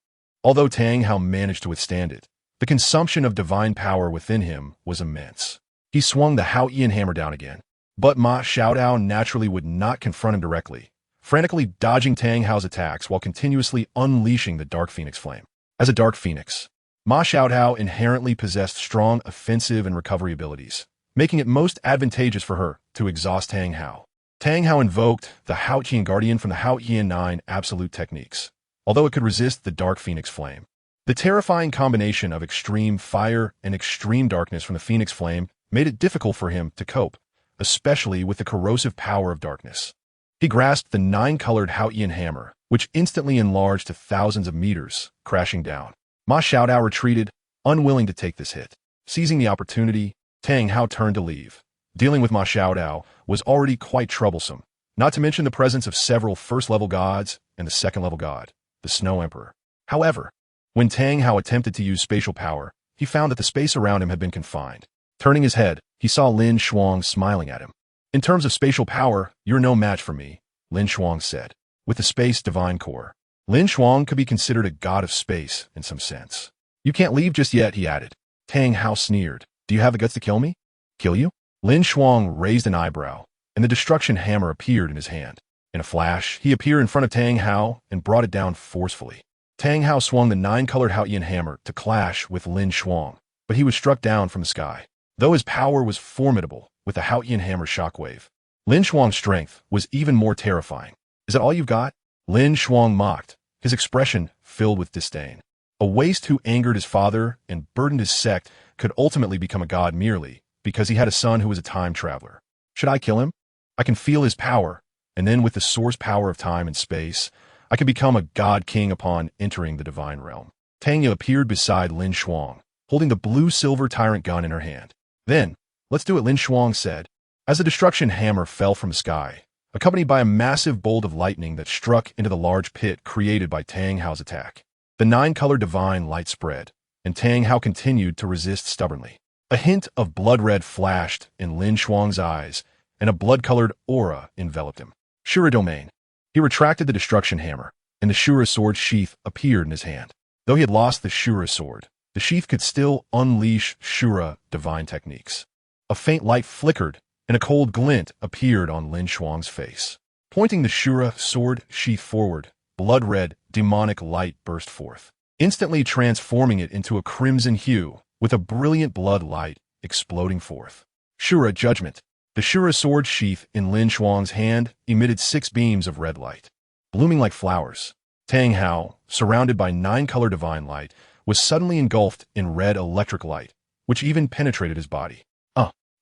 Speaker 1: Although Tang Hao managed to withstand it, the consumption of divine power within him was immense. He swung the Hao-Yin hammer down again, But Ma Xiaodao naturally would not confront him directly, frantically dodging Tang Hao's attacks while continuously unleashing the Dark Phoenix flame. As a Dark Phoenix, Ma Xiaodao inherently possessed strong offensive and recovery abilities, making it most advantageous for her to exhaust Tang Hao. Tang Hao invoked the Haotian Guardian from the Haotian 9 absolute techniques, although it could resist the Dark Phoenix flame. The terrifying combination of extreme fire and extreme darkness from the Phoenix flame made it difficult for him to cope, especially with the corrosive power of darkness. He grasped the 9-colored Haotian hammer, which instantly enlarged to thousands of meters, crashing down. Ma Xiaodao retreated, unwilling to take this hit. Seizing the opportunity, Tang Hao turned to leave. Dealing with Ma Xiaodao was already quite troublesome, not to mention the presence of several first-level gods and the second-level god, the Snow Emperor. However, when Tang Hao attempted to use spatial power, he found that the space around him had been confined. Turning his head, he saw LinShuang smiling at him. In terms of spatial power, you're no match for me, LinShuang said. With the space divine core, LinShuang could be considered a god of space in some sense. You can't leave just yet, he added. Tang Hao sneered. Do you have the guts to kill me? Kill you? LinShuang raised an eyebrow, and the destruction hammer appeared in his hand. In a flash, he appeared in front of Tang Hao and brought it down forcefully. Tang Hao swung the 9-colored Haotian hammer to clash with LinShuang, but he was struck down from the sky. Though his power was formidable with the Haotian hammer shockwave, LinShuang's strength was even more terrifying. Is that all you've got? LinShuang mocked, his expression filled with disdain. A waste who angered his father and burdened his sect could ultimately become a god merely because he had a son who was a time traveler. Should I kill him? I can feel his power, and then with the source power of time and space, I can become a god king upon entering the divine realm. Tang appeared beside LinShuang, holding the blue-silver tyrant gun in her hand. Then, let's do it, LinShuang said. As the destruction hammer fell from the sky, accompanied by a massive bolt of lightning that struck into the large pit created by Tang Hao's attack, the 9-colored divine light spread, and Tang Hao continued to resist stubbornly. A hint of blood red flashed in LinShuang's eyes, and a blood-colored aura enveloped him. Shura domain. He retracted the destruction hammer, and the Shura sword sheath appeared in his hand. Though he had lost the Shura sword, the sheath could still unleash Shura divine techniques. A faint light flickered, and a cold glint appeared on LinShuang's face. Pointing the Shura sword sheath forward, blood-red, demonic light burst forth, instantly transforming it into a crimson hue, with a brilliant blood light exploding forth. Shura judgment. The Shura sword sheath in LinShuang's hand emitted 6 beams of red light, blooming like flowers. Tang Hao, surrounded by 9-color divine light, was suddenly engulfed in red electric light, which even penetrated his body.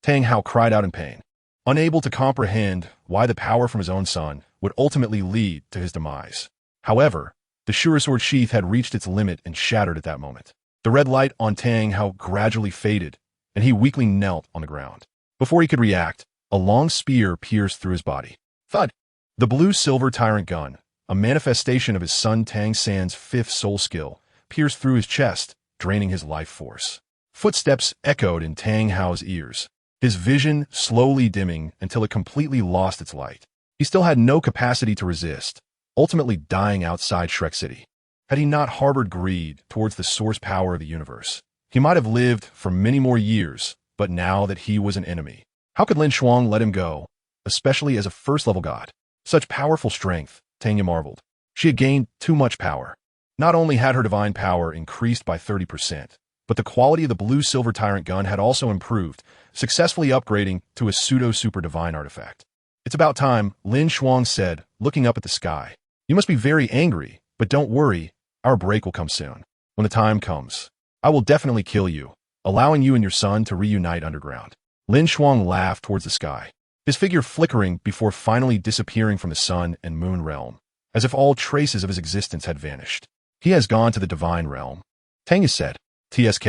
Speaker 1: Tang Hao cried out in pain, unable to comprehend why the power from his own son would ultimately lead to his demise. However, the Shura sword sheath had reached its limit and shattered at that moment. The red light on Tang Hao gradually faded, and he weakly knelt on the ground. Before he could react, a long spear pierced through his body. Thud! The blue-silver tyrant gun, a manifestation of his son Tang San's 5th soul skill, pierced through his chest, draining his life force. Footsteps echoed in Tang Hao's ears, his vision slowly dimming until it completely lost its light. He still had no capacity to resist, ultimately dying outside Shrek City. Had he not harbored greed towards the source power of the universe, he might have lived for many more years, but now that he was an enemy, how could LinShuang let him go, especially as a first-level god? Such powerful strength, Tanya marveled. She had gained too much power. Not only had her divine power increased by 30%, but the quality of the blue-silver tyrant gun had also improved, successfully upgrading to a pseudo-super divine artifact. It's about time, LinShuang said, looking up at the sky. You must be very angry, but don't worry, our break will come soon. When the time comes, I will definitely kill you, allowing you and your son to reunite underground. LinShuang laughed towards the sky, his figure flickering before finally disappearing from the sun and moon realm, as if all traces of his existence had vanished. He has gone to the divine realm, Tanya said. TSK.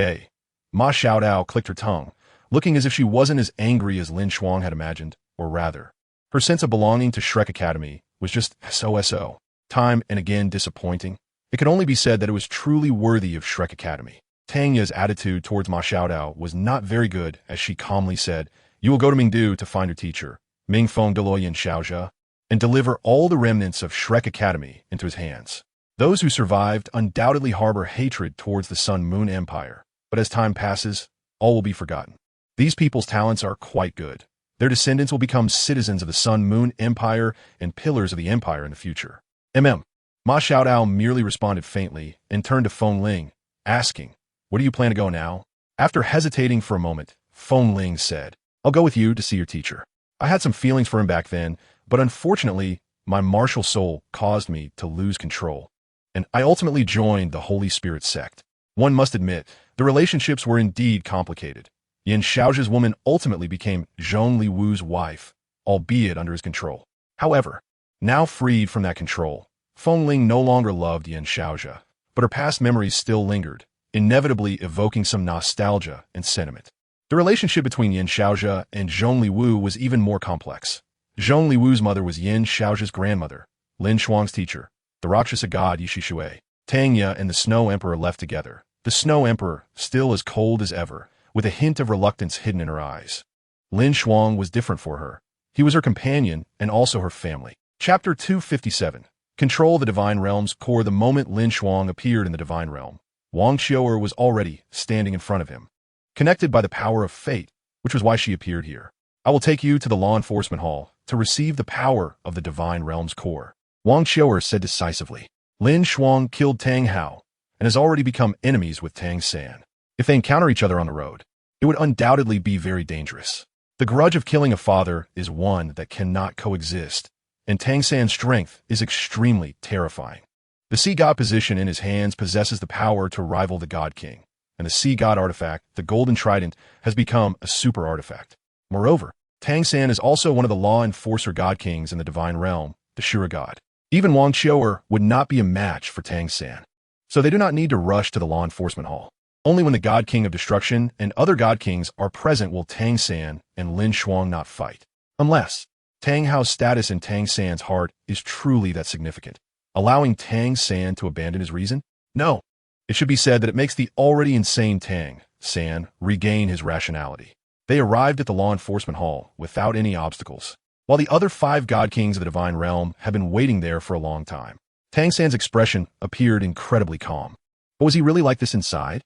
Speaker 1: Ma Xiaodao clicked her tongue, looking as if she wasn't as angry as LinShuang had imagined, or rather, her sense of belonging to Shrek Academy was just so. Time and again disappointing. It could only be said that it was truly worthy of Shrek Academy. Tanya's attitude towards Ma Xiaodao was not very good as she calmly said, "You will go to Mingdu to find your teacher, Mingfeng Deloyan Xiaojia, and deliver all the remnants of Shrek Academy into his hands. Those who survived undoubtedly harbor hatred towards the Sun Moon Empire, but as time passes, all will be forgotten. These people's talents are quite good, Their descendants will become citizens of the Sun-Moon Empire and pillars of the empire in the future. Ma Xiaodao merely responded faintly and turned to Feng Ling, asking, "Where do you plan to go now?" After hesitating for a moment, Feng Ling said, "I'll go with you to see your teacher. I had some feelings for him back then, but unfortunately, my martial soul caused me to lose control, and I ultimately joined the Holy Spirit sect." One must admit, the relationships were indeed complicated. Yan Xiaojia's woman ultimately became Zhong Liwu's wife, albeit under his control. However, now freed from that control, Feng Ling no longer loved Yan Xiaojia, but her past memories still lingered, inevitably evoking some nostalgia and sentiment. The relationship between Yan Xiaojia and Zhong Liwu was even more complex. Zhong Liwu's mother was Yan Xiaojia's grandmother, LinShuang's teacher, the Rakshasa God Ye Xishui. Tang Ye and the Snow Emperor left together, the Snow Emperor still as cold as ever, with a hint of reluctance hidden in her eyes. LinShuang was different for her. He was her companion and also her family. Chapter 257. Control the Divine Realm's core. The moment LinShuang appeared in the Divine Realm, Wang Qiu'er was already standing in front of him, connected by the power of fate, which was why she appeared here. "I will take you to the Law Enforcement Hall to receive the power of the Divine Realm's core," Wang Qiu'er said decisively. LinShuang killed Tang Hao and has already become enemies with Tang San. If they encounter each other on the road, it would undoubtedly be very dangerous. The grudge of killing a father is one that cannot coexist, and Tang San's strength is extremely terrifying. The Sea God position in his hands possesses the power to rival the God King, and the Sea God artifact, the Golden Trident, has become a super artifact. Moreover, Tang San is also one of the Law Enforcer God Kings in the Divine Realm, the Shura God. Even Wang Qiu'er would not be a match for Tang San, so they do not need to rush to the Law Enforcement Hall. Only when the God King of Destruction and other God Kings are present will Tang San and LinShuang not fight. Unless Tang Hao's status in Tang San's heart is truly that significant, allowing Tang San to abandon his reason? No. It should be said that it makes the already insane Tang San regain his rationality. They arrived at the Law Enforcement Hall without any obstacles, while the other 5 God Kings of the Divine Realm have been waiting there for a long time. Tang San's expression appeared incredibly calm. But was he really like this inside?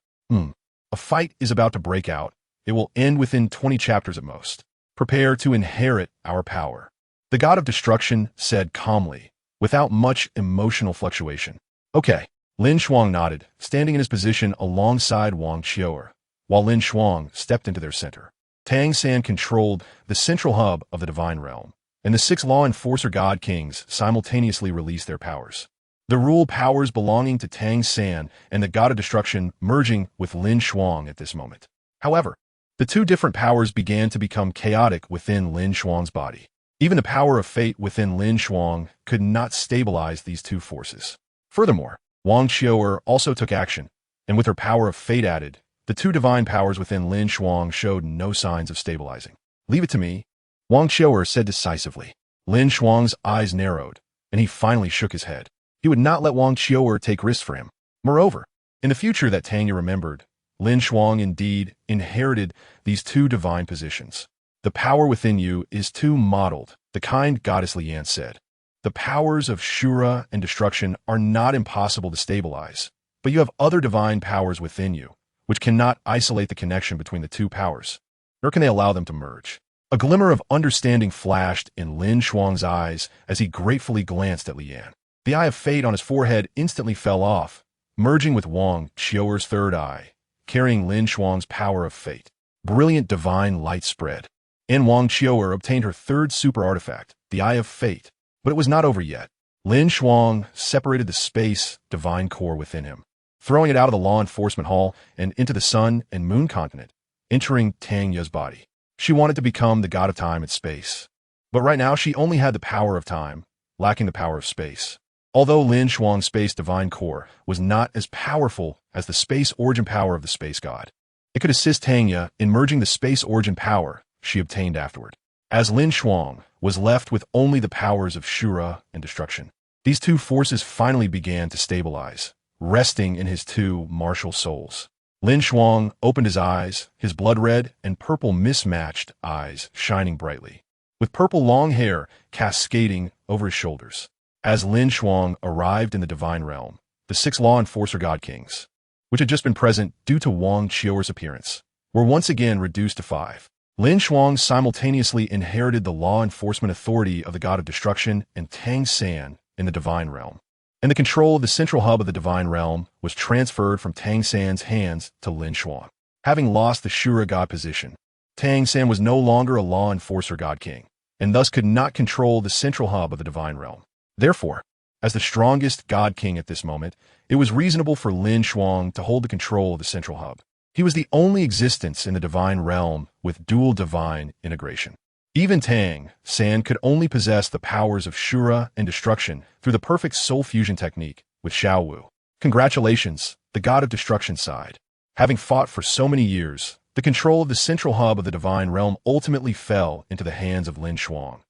Speaker 1: A fight is about to break out. It will end within 20 chapters at most. Prepare to inherit our power, the God of Destruction said calmly, without much emotional fluctuation. Okay. LinShuang nodded, standing in his position alongside Wang Qiu'er, while LinShuang stepped into their center. Tang San controlled the central hub of the Divine Realm, and the 6 Law Enforcer God Kings simultaneously released their powers. The rule powers belonging to Tang San and the God of Destruction merging with LinShuang at this moment. However, the 2 different powers began to become chaotic within LinShuang's body. Even the power of fate within LinShuang could not stabilize these 2 forces. Furthermore, Wang Qiu'er also took action, and with her power of fate added, the 2 divine powers within LinShuang showed no signs of stabilizing. "Leave it to me," Wang Qiu'er said decisively. LinShuang's eyes narrowed, and he finally shook his head. He would not let Wang Qiu'er take risks for him. Moreover, in the future that Tang Ye remembered, LinShuang indeed inherited these 2 divine positions. "The power within you is too modeled," the kind goddess Lian said. "The powers of Shura and Destruction are not impossible to stabilize, but you have other divine powers within you, which cannot isolate the connection between the 2 powers, nor can they allow them to merge." A glimmer of understanding flashed in LinShuang's eyes as he gratefully glanced at Lian. The eye of fate on his forehead instantly fell off, merging with Wang Qiu'er's 3rd eye, carrying LinShuang's power of fate. Brilliant divine light spread, and Wang Qiu'er obtained her 3rd super artifact, the Eye of Fate. But it was not over yet. LinShuang separated the space divine core within him, throwing it out of the Law Enforcement Hall and into the Sun and Moon Continent, entering Tang Ye's body. She wanted to become the god of time and space. But right now she only had the power of time, lacking the power of space. Although LinShuang's space divine core was not as powerful as the space origin power of the space god, it could assist Tang Ye in merging the space origin power she obtained afterward. As LinShuang was left with only the powers of Shura and Destruction, these 2 forces finally began to stabilize, resting in his 2 martial souls. LinShuang opened his eyes, his blood-red and purple mismatched eyes shining brightly, with purple long hair cascading over his shoulders. As LinShuang arrived in the Divine Realm, the 6 Law Enforcer God Kings, which had just been present due to Wang Qiu'er's appearance, were once again reduced to 5. LinShuang simultaneously inherited the law enforcement authority of the God of Destruction and Tang San in the Divine Realm, and the control of the central hub of the Divine Realm was transferred from Tang San's hands to LinShuang. Having lost the Shura God position, Tang San was no longer a law enforcer God King, and thus could not control the central hub of the Divine Realm. Therefore, as the strongest God King at this moment, it was reasonable for LinShuang to hold the control of the central hub. He was the only existence in the Divine Realm with dual divine integration. Even Tang San could only possess the powers of Shura and Destruction through the perfect soul fusion technique with Xiaowu. Congratulations, the God of Destruction sighed. Having fought for so many years, the control of the central hub of the Divine Realm ultimately fell into the hands of LinShuang,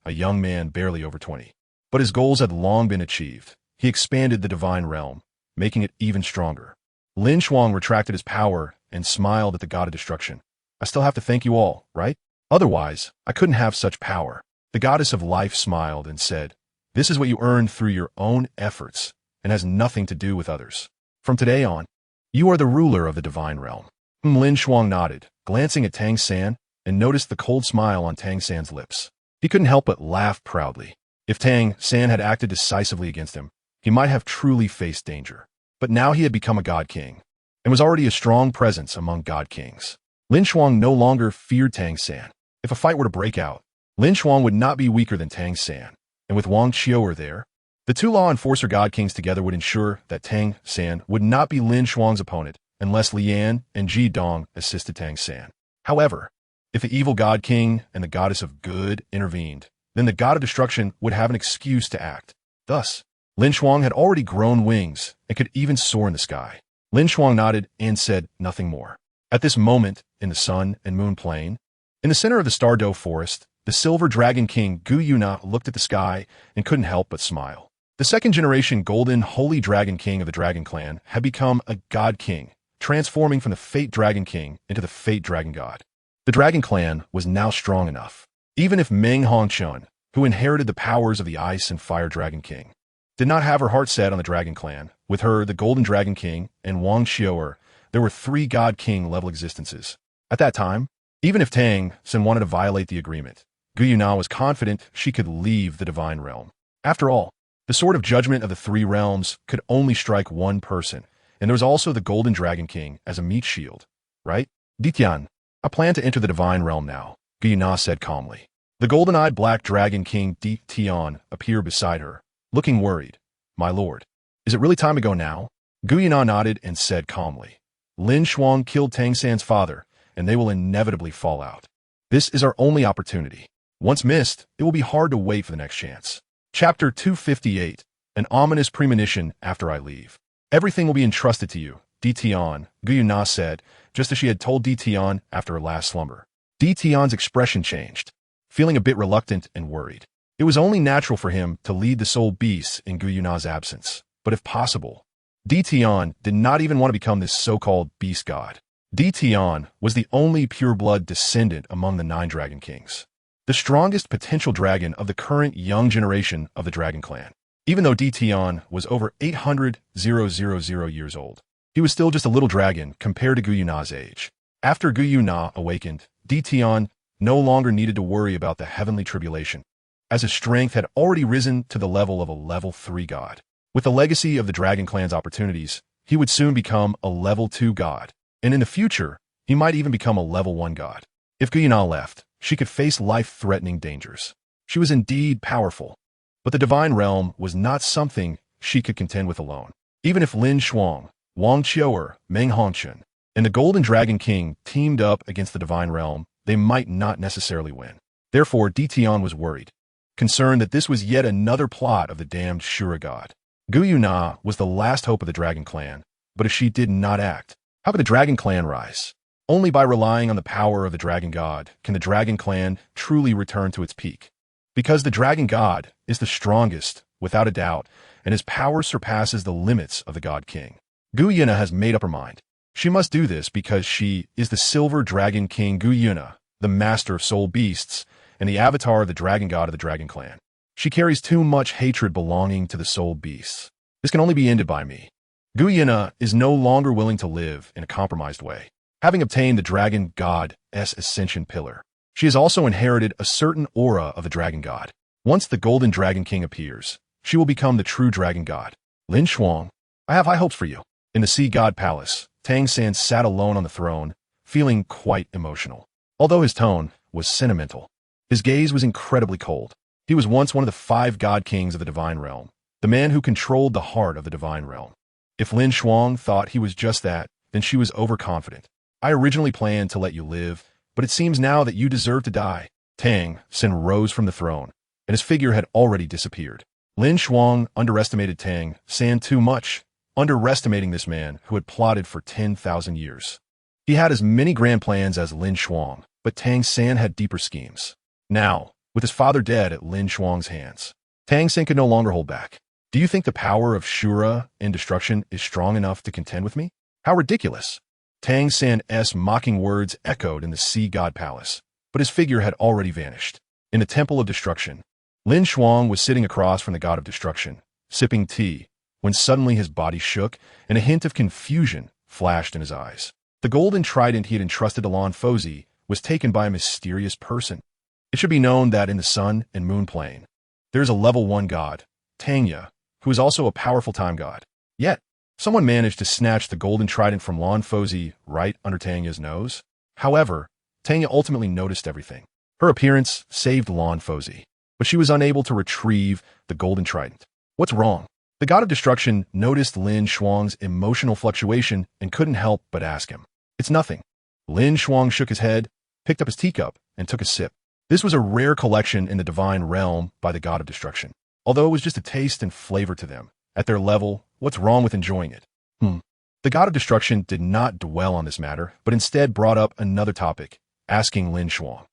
Speaker 1: a young man barely over 20. But his goals had long been achieved. He expanded the Divine Realm, making it even stronger. LinShuang retracted his power and smiled at the God of Destruction. I still have to thank you all, right? Otherwise, I couldn't have such power. The Goddess of Life smiled and said, this is what you earned through your own efforts and has nothing to do with others. From today on, you are the ruler of the Divine Realm. LinShuang nodded, glancing at Tang San, and noticed the cold smile on Tang San's lips. He couldn't help but laugh proudly. If Tang San had acted decisively against him, he might have truly faced danger. But now he had become a God King, and was already a strong presence among God Kings. LinShuang no longer feared Tang San. If a fight were to break out, LinShuang would not be weaker than Tang San, and with Wang Qiuer there, the two law enforcer God Kings together would ensure that Tang San would not be LinShuang's opponent unless Lian and Ji Dong assisted Tang San. However, if the evil God King and the Goddess of Good intervened, then the God of Destruction would have an excuse to act. Thus, LinShuang had already grown wings and could even soar in the sky. LinShuang nodded and said nothing more. At this moment, in the Sun and Moon Plain, in the center of the Star Doe Forest, the Silver Dragon King Guiyuna looked at the sky and couldn't help but smile. The second-generation Golden Holy Dragon King of the Dragon Clan had become a God King, transforming from the Fate Dragon King into the Fate Dragon God. The Dragon Clan was now strong enough, even if Meng Hongchun, who inherited the powers of the Ice and Fire Dragon King, did not have her heart set on the Dragon Clan. With her, the Golden Dragon King, and Wang Qiuer, there were 3 God King level existences. At that time, even if Tang San wanted to violate the agreement, Guiyuna was confident she could leave the Divine Realm. After all, the Sword of Judgment of the 3 realms could only strike one person, and there was also the Golden Dragon King as a meat shield, right? Ditian, I plan to enter the Divine Realm now, Guiyuna said calmly. The golden-eyed Black Dragon King Ditian appeared beside her, looking worried. My lord, is it really time to go now? Guiyuna nodded and said calmly. LinShuang killed Tang San's father, and they will inevitably fall out. This is our only opportunity. Once missed, it will be hard to wait for the next chance. Chapter 258, An Ominous Premonition After I Leave. Everything will be entrusted to you, Ditian, Guiyuna said, just as she had told Ditian after her last slumber. Ditian's expression changed, feeling a bit reluctant and worried. It was only natural for him to lead the soul beasts in Guiyuna's absence, but if possible, Ditian did not even want to become this so-called beast god. Ditian was the only pure-blood descendant among the 9 Dragon Kings, the strongest potential dragon of the current young generation of the Dragon Clan. Even though Ditian was over 800,000 years old, he was still just a little dragon compared to Guiyuna's age. After Guiyuna awakened, Ditian no longer needed to worry about the heavenly tribulation, as his strength had already risen to the level of a level 3 god. With the legacy of the Dragon Clan's opportunities, he would soon become a level 2 god, and in the future, he might even become a level 1 god. If Guiyuna left, she could face life-threatening dangers. She was indeed powerful, but the Divine Realm was not something she could contend with alone. Even if LinShuang, Wang Qiuer, Meng Hongchun, and the Golden Dragon King teamed up against the Divine Realm, they might not necessarily win. Therefore, Ditian was worried, concerned that this was yet another plot of the damned Shura god. Guiyuna was the last hope of the Dragon Clan, but if she did not act, how could the Dragon Clan rise? Only by relying on the power of the Dragon God can the Dragon Clan truly return to its peak. Because the Dragon God is the strongest, without a doubt, and his power surpasses the limits of the God King. Guiyuna has made up her mind. She must do this because she is the Silver Dragon King Guiyuna, the master of soul beasts, and the avatar of the Dragon God of the Dragon Clan. She carries too much hatred belonging to the soul beasts. This can only be ended by me. Guiyuna is no longer willing to live in a compromised way. having obtained the Dragon God's Ascension Pillar. She has also inherited a certain aura of the Dragon God. Once the Golden Dragon King appears, she will become the true Dragon God. LinShuang, I have high hopes for you. In the Sea God Palace, Tang San sat alone on the throne, feeling quite emotional. Although his tone was sentimental, his gaze was incredibly cold. He was once one of the 5 God Kings of the Divine Realm, the man who controlled the heart of the Divine Realm. If LinShuang thought he was just that, then she was overconfident. I originally planned to let you live, but it seems now that you deserve to die. Tang San rose from the throne, and his figure had already disappeared. LinShuang underestimated Tang San too much, underestimating this man who had plotted for 10,000 years. He had as many grand plans as LinShuang, but Tang San had deeper schemes. Now, with his father dead at LinShuang's hands, Tang San could no longer hold back. Do you think the power of Shura and destruction is strong enough to contend with me? How ridiculous! Tang San's mocking words echoed in the Sea God Palace, but his figure had already vanished. In the Temple of Destruction, LinShuang was sitting across from the God of Destruction, sipping tea, when suddenly his body shook and a hint of confusion flashed in his eyes. The golden trident he had entrusted to Lan Fozi was taken by a mysterious person. It should be known that in the Sun and Moon plane, there is a level 1 god, Tanya, who is also a powerful time god. Yet, someone managed to snatch the golden trident from Lan Fozi right under Tanya's nose. However, Tanya ultimately noticed everything. Her appearance saved Lan Fozi, but she was unable to retrieve the golden trident. What's wrong? The god of destruction noticed LinShuang's emotional fluctuation and couldn't help but ask him. It's nothing. LinShuang shook his head, picked up his teacup, and took a sip. This was a rare collection in the divine realm by the god of destruction. Although it was just a taste and flavor to them, at their level, what's wrong with enjoying it? The god of destruction did not dwell on this matter, but instead brought up another topic, asking LinShuang,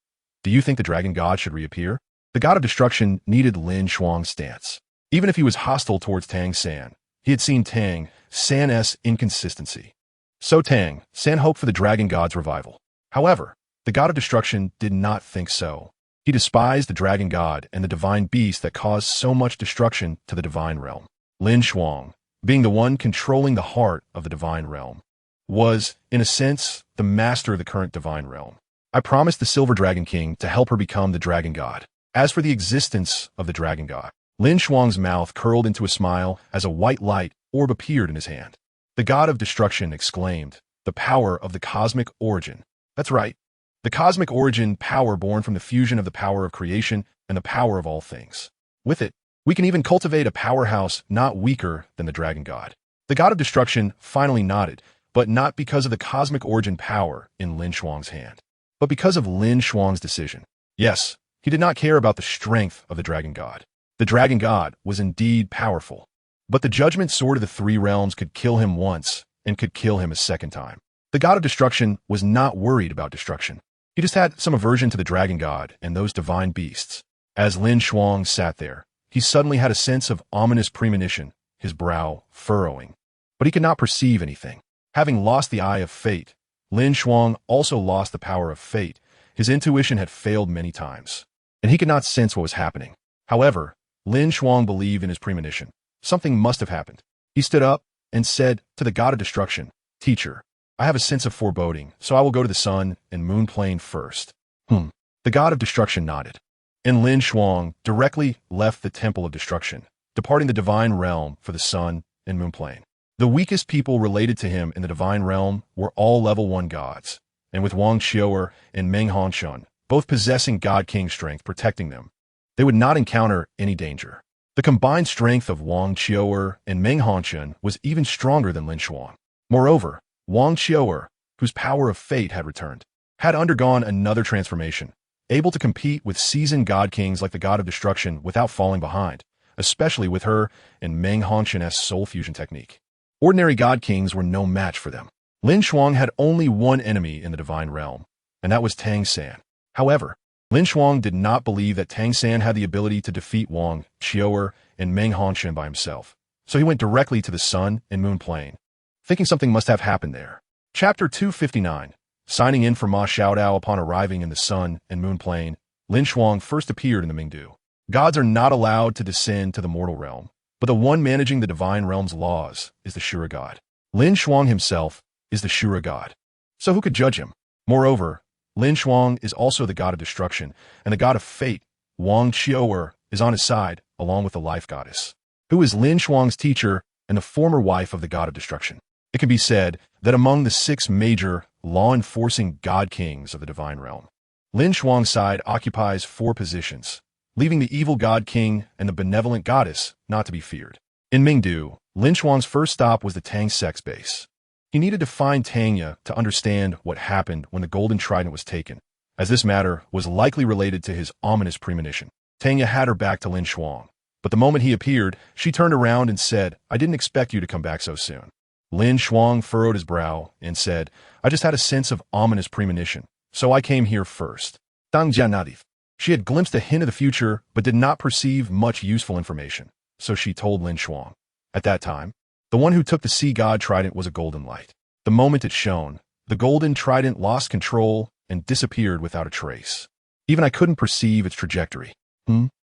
Speaker 1: do you think the dragon god should reappear? The god of destruction needed LinShuang's stance. Even if he was hostile towards Tang San, he had seen Tang San's inconsistency. So Tang San hoped for the dragon god's revival. However, the god of destruction did not think so. He despised the dragon god and the divine beast that caused so much destruction to the divine realm. LinShuang, being the one controlling the heart of the divine realm, was, in a sense, the master of the current divine realm. I promised the Silver Dragon King to help her become the dragon god. As for the existence of the dragon god, LinShuang's mouth curled into a smile as a white light orb appeared in his hand. The god of destruction exclaimed, the power of the cosmic origin. That's right. The cosmic origin power born from the fusion of the power of creation and the power of all things. With it, we can even cultivate a powerhouse not weaker than the dragon god. The god of destruction finally nodded, but not because of the cosmic origin power in LinShuang's hand, but because of LinShuang's decision. Yes, he did not care about the strength of the dragon god. The dragon god was indeed powerful, but the judgment sword of the 3 realms could kill him once and could kill him a second time. The god of destruction was not worried about destruction. He just had some aversion to the dragon god and those divine beasts. As LinShuang sat there, he suddenly had a sense of ominous premonition, his brow furrowing. But he could not perceive anything. Having lost the eye of fate, LinShuang also lost the power of fate. His intuition had failed many times, and he could not sense what was happening. However, LinShuang believed in his premonition. Something must have happened. He stood up and said to the god of destruction, Teacher, I have a sense of foreboding, so I will go to the Sun and Moon plane first. The god of destruction nodded. And LinShuang directly left the Temple of Destruction, departing the divine realm for the Sun and Moon plane. The weakest people related to him in the divine realm were all level 1 gods, and with Wang Qiuer and Meng Hongshun, both possessing God King strength protecting them, they would not encounter any danger. The combined strength of Wang Qiuer and Meng Hongshun was even stronger than LinShuang. Moreover, Wang Qiuer, whose power of fate had returned, had undergone another transformation, able to compete with seasoned God Kings like the God of Destruction without falling behind, especially with her and Meng Hongshun's soul fusion technique. Ordinary God Kings were no match for them. LinShuang had only one enemy in the divine realm, and that was Tang San. However, LinShuang did not believe that Tang San had the ability to defeat Wang Qiuer and Meng Hongshun by himself, so he went directly to the Sun and Moon plane, thinking something must have happened there. Chapter 259. Signing in for Ma Xiaodao upon arriving in the Sun and Moon plane, LinShuang first appeared in the Mingdu. Gods are not allowed to descend to the mortal realm, but the one managing the divine realm's laws is the Shura God. LinShuang himself is the Shura God. So who could judge him? Moreover, LinShuang is also the god of destruction, and the god of fate, Wang Qiuer, is on his side, along with the life goddess, who is LinShuang's teacher and the former wife of the god of destruction. It can be said that among the 6 major, law-enforcing god kings of the divine realm, LinShuang's side occupies 4 positions, leaving the evil god king and the benevolent goddess not to be feared. In Mingdu, LinShuang's first stop was the Tang sect's base. He needed to find Tangye to understand what happened when the golden trident was taken, as this matter was likely related to his ominous premonition. Tangye had her back to LinShuang, but the moment he appeared, she turned around and said, "I didn't expect you to come back so soon." LinShuang furrowed his brow and said, "I just had a sense of ominous premonition, so I came here first." Tang Jianadif. She had glimpsed a hint of the future, but did not perceive much useful information, so she told LinShuang. At that time, the one who took the sea god trident was a golden light. The moment it shone, the golden trident lost control and disappeared without a trace. Even I couldn't perceive its trajectory.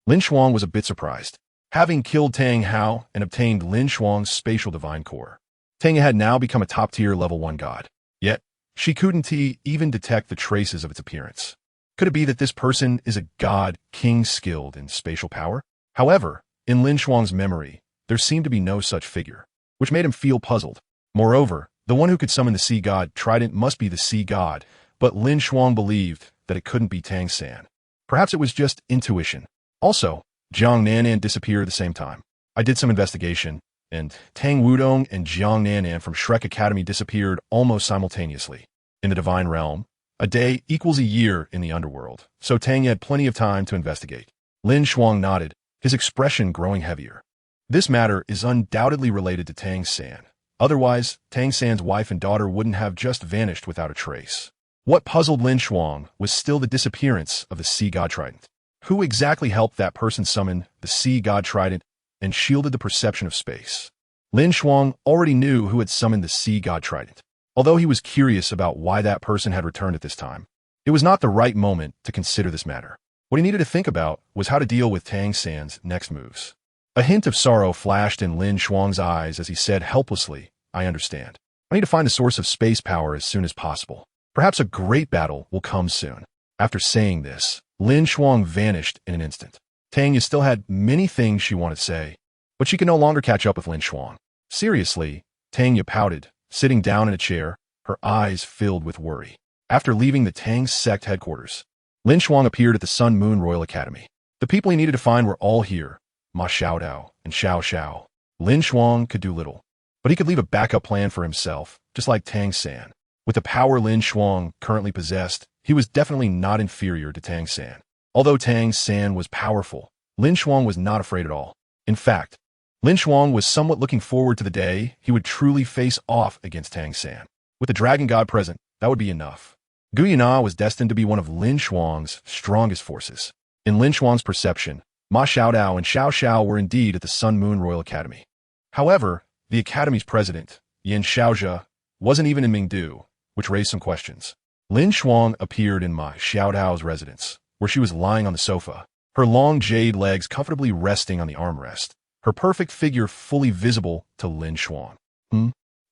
Speaker 1: LinShuang was a bit surprised. Having killed Tang Hao and obtained LinShuang's spatial divine core, Tangye had now become a top-tier level 1 god. Yet, she couldn't even detect the traces of its appearance. Could it be that this person is a god king skilled in spatial power? However, in LinShuang's memory, there seemed to be no such figure, which made him feel puzzled. Moreover, the one who could summon the sea god trident must be the sea god, but LinShuang believed that it couldn't be Tang San. Perhaps it was just intuition. Also, Jiang Nanan disappeared at the same time. I did some investigation, and Tang Wudong and Jiang Nanan from Shrek Academy disappeared almost simultaneously. In the divine realm, a day equals a year in the underworld, so Tangye had plenty of time to investigate. LinShuang nodded, his expression growing heavier. This matter is undoubtedly related to Tang San. Otherwise, Tang San's wife and daughter wouldn't have just vanished without a trace. What puzzled LinShuang was still the disappearance of the sea god trident. Who exactly helped that person summon the sea god trident and shielded the perception of space? LinShuang already knew who had summoned the sea god trident. Although he was curious about why that person had returned at this time, it was not the right moment to consider this matter. What he needed to think about was how to deal with Tang San's next moves. A hint of sorrow flashed in LinShuang's eyes as he said helplessly, "I understand. I need to find the source of space power as soon as possible. Perhaps a great battle will come soon." After saying this, LinShuang vanished in an instant. Tangye still had many things she wanted to say, but she could no longer catch up with LinShuang. Seriously, Tangye pouted, sitting down in a chair, her eyes filled with worry. After leaving the Tang sect headquarters, LinShuang appeared at the Sun Moon Royal Academy. The people he needed to find were all here, Ma Xiaodao and Xiao Xiao. LinShuang could do little, but he could leave a backup plan for himself, just like Tang San. With the power LinShuang currently possessed, he was definitely not inferior to Tang San. Although Tang San was powerful, LinShuang was not afraid at all. In fact, LinShuang was somewhat looking forward to the day he would truly face off against Tang San. With the dragon god present, that would be enough. Guyana was destined to be one of LinShuang's strongest forces. In LinShuang's perception, Ma Xiaodao and Xiao Xiao were indeed at the Sun Moon Royal Academy. However, the Academy's president, Yin Xiaozhe, wasn't even in Mingdu, which raised some questions. LinShuang appeared in Ma Xiaodao's residence, where she was lying on the sofa, her long jade legs comfortably resting on the armrest, her perfect figure fully visible to LinShuang.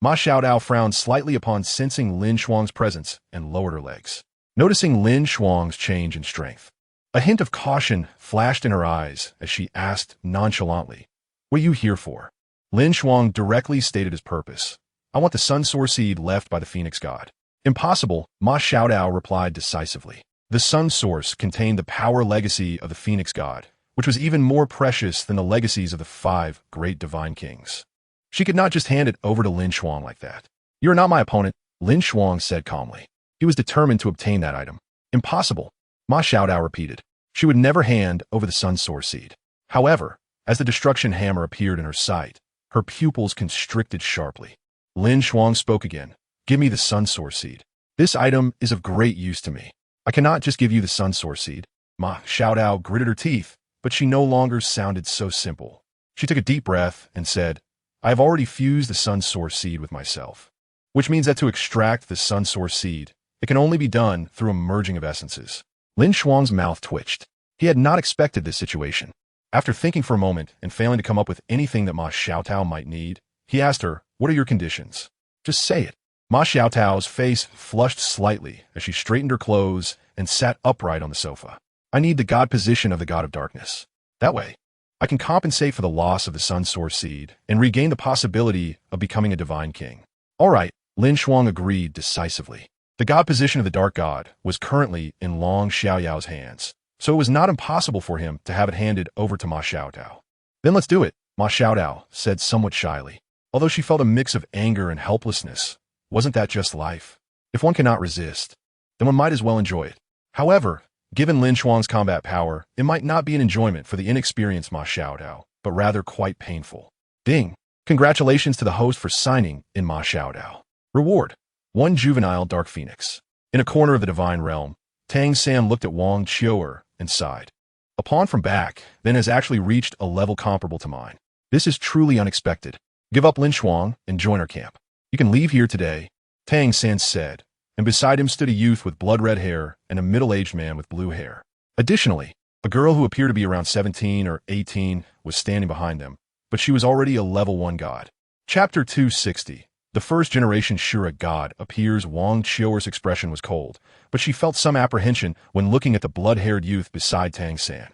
Speaker 1: Ma Xiaodao frowned slightly upon sensing LinShuang's presence and lowered her legs. Noticing LinShuang's change in strength, a hint of caution flashed in her eyes as she asked nonchalantly, "What are you here for?" LinShuang directly stated his purpose. "I want the sun source seed left by the Phoenix God." "Impossible," Ma Xiaodao replied decisively. The sun source contained the power legacy of the Phoenix God, which was even more precious than the legacies of the 5 great divine kings. She could not just hand it over to LinShuang like that. "You are not my opponent," LinShuang said calmly. He was determined to obtain that item. "Impossible," Ma Xiaodao repeated. She would never hand over the sun source seed. However, as the destruction hammer appeared in her sight, her pupils constricted sharply. LinShuang spoke again. "Give me the sun source seed. This item is of great use to me. I cannot just give you the sun source seed." Ma Xiaodao gritted her teeth, but she no longer sounded so simple. She took a deep breath and said, "I have already fused the sun source seed with myself, which means that to extract the sun source seed, it can only be done through a merging of essences." LinShuang's mouth twitched. He had not expected this situation. After thinking for a moment and failing to come up with anything that Ma Xiaodao might need, he asked her, "What are your conditions?" "Just say it." Ma Xiaotao's face flushed slightly as she straightened her clothes and sat upright on the sofa. I need the god position of the god of darkness. That way, I can compensate for the loss of the sun source seed and regain the possibility of becoming a divine king. All right, LinShuang agreed decisively. The god position of the dark god was currently in Long Xiaoyao's hands, so it was not impossible for him to have it handed over to Ma Xiaotao. Then let's do it, Ma Xiaotao said somewhat shyly. Although she felt a mix of anger and helplessness, wasn't that just life? If one cannot resist, then one might as well enjoy it. However, given LinShuang's combat power, it might not be an enjoyment for the inexperienced Ma Xiaotao, but rather quite painful. Ding! Congratulations to the host for signing in Ma Xiaotao. Reward: 1 juvenile dark phoenix. In a corner of the divine realm, Tang San looked at Wang Qiuer and sighed. A pawn from back, then has actually reached a level comparable to mine. This is truly unexpected. Give up LinShuang and join our camp. You can leave here today, Tang San said, and beside him stood a youth with blood-red hair and a middle-aged man with blue hair. Additionally, a girl who appeared to be around 17 or 18 was standing behind them, but she was already a level 1 god. Chapter 260. The first-generation Shura god appears. Wang Qiuer's expression was cold, but she felt some apprehension when looking at the blood-haired youth beside Tang San.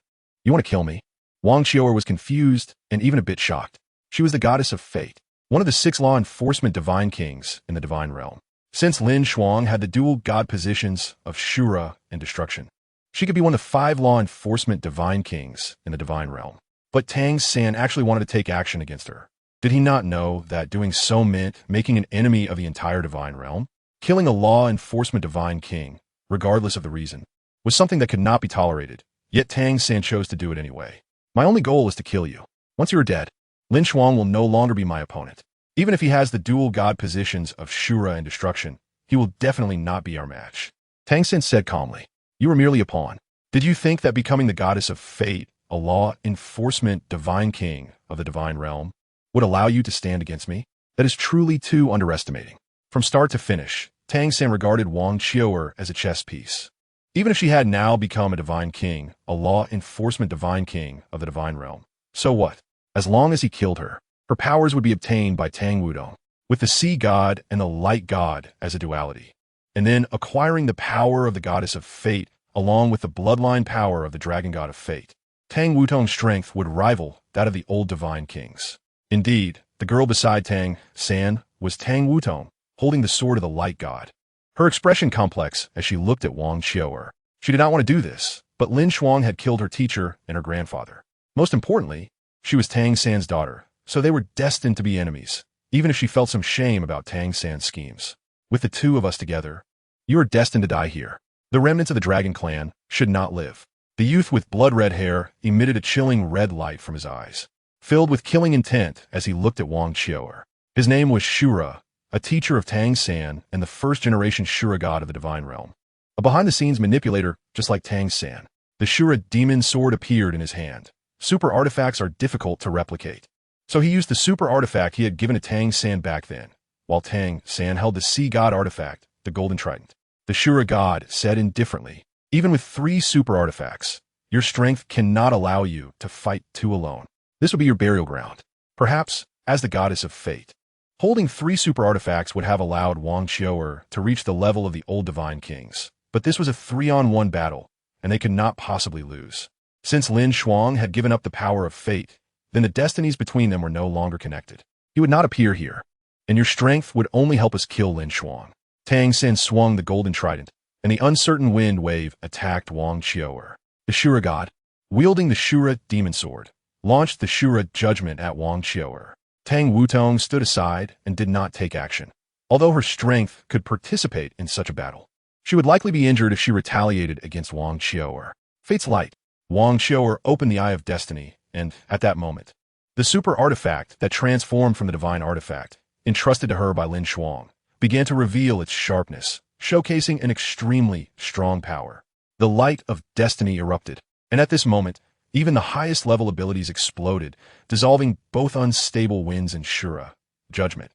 Speaker 1: You want to kill me? Wang Qiuer was confused and even a bit shocked. She was the goddess of fate, one of the 6 law enforcement divine kings in the divine realm. Since LinShuang had the dual god positions of Shura and destruction, she could be one of the 5 law enforcement divine kings in the divine realm. But Tang San actually wanted to take action against her. Did he not know that doing so meant making an enemy of the entire divine realm? Killing a law enforcement divine king, regardless of the reason, was something that could not be tolerated, yet Tang San chose to do it anyway. My only goal is to kill you. Once you are dead, LinShuang will no longer be my opponent. Even if he has the dual god positions of Shura and destruction, he will definitely not be our match. Tang San said calmly. You were merely a pawn. Did you think that becoming the goddess of fate, a law enforcement divine king of the divine realm, would allow you to stand against me? That is truly too underestimating. From start to finish, Tang San regarded Wang Qiuer as a chess piece. Even if she had now become a divine king, a law enforcement divine king of the divine realm, so what? As long as he killed her, her powers would be obtained by Tang Wudong, with the sea god and the light god as a duality, and then acquiring the power of the goddess of fate along with the bloodline power of the dragon god of fate. Tang Wudong's strength would rival that of the old divine kings. Indeed, the girl beside Tang San was Tang Wudong, holding the sword of the light god. Her expression complex as she looked at Wang Qiuer. She did not want to do this, but LinShuang had killed her teacher and her grandfather. Most importantly, she was Tang San's daughter, so they were destined to be enemies, even if she felt some shame about Tang San's schemes. With the 2 of us together, you are destined to die here. The remnants of the dragon clan should not live. The youth with blood-red hair emitted a chilling red light from his eyes, filled with killing intent as he looked at Wang Qiuer. His name was Shura, a teacher of Tang San and the first-generation Shura god of the divine realm. A behind-the-scenes manipulator just like Tang San. The Shura demon sword appeared in his hand. Super artifacts are difficult to replicate. So he used the super artifact he had given to Tang San back then, while Tang San held the sea god artifact, the golden trident. The Shura god said indifferently, even with 3 super artifacts, your strength cannot allow you to fight 2 alone. This would be your burial ground. Perhaps, as the goddess of fate, holding 3 super artifacts would have allowed Wang Qiuer to reach the level of the old divine kings. But this was a 3-on-1 battle, and they could not possibly lose. Since LinShuang had given up the power of fate, then the destinies between them were no longer connected. He would not appear here, and your strength would only help us kill LinShuang. Tang San swung the golden trident, and the uncertain wind wave attacked Wang Qiuer. The Shura god, wielding the Shura demon sword, launched the Shura judgment at Wang Qiuer. Tang Wudong stood aside and did not take action. Although her strength could participate in such a battle, she would likely be injured if she retaliated against Wang Qiuer. Fate's light. Wang Qiuer opened the Eye of Destiny, and, at that moment, the super artifact that transformed from the divine artifact, entrusted to her by LinShuang, began to reveal its sharpness, showcasing an extremely strong power. The light of destiny erupted, and at this moment, even the highest level abilities exploded, dissolving both unstable winds and Shura judgment.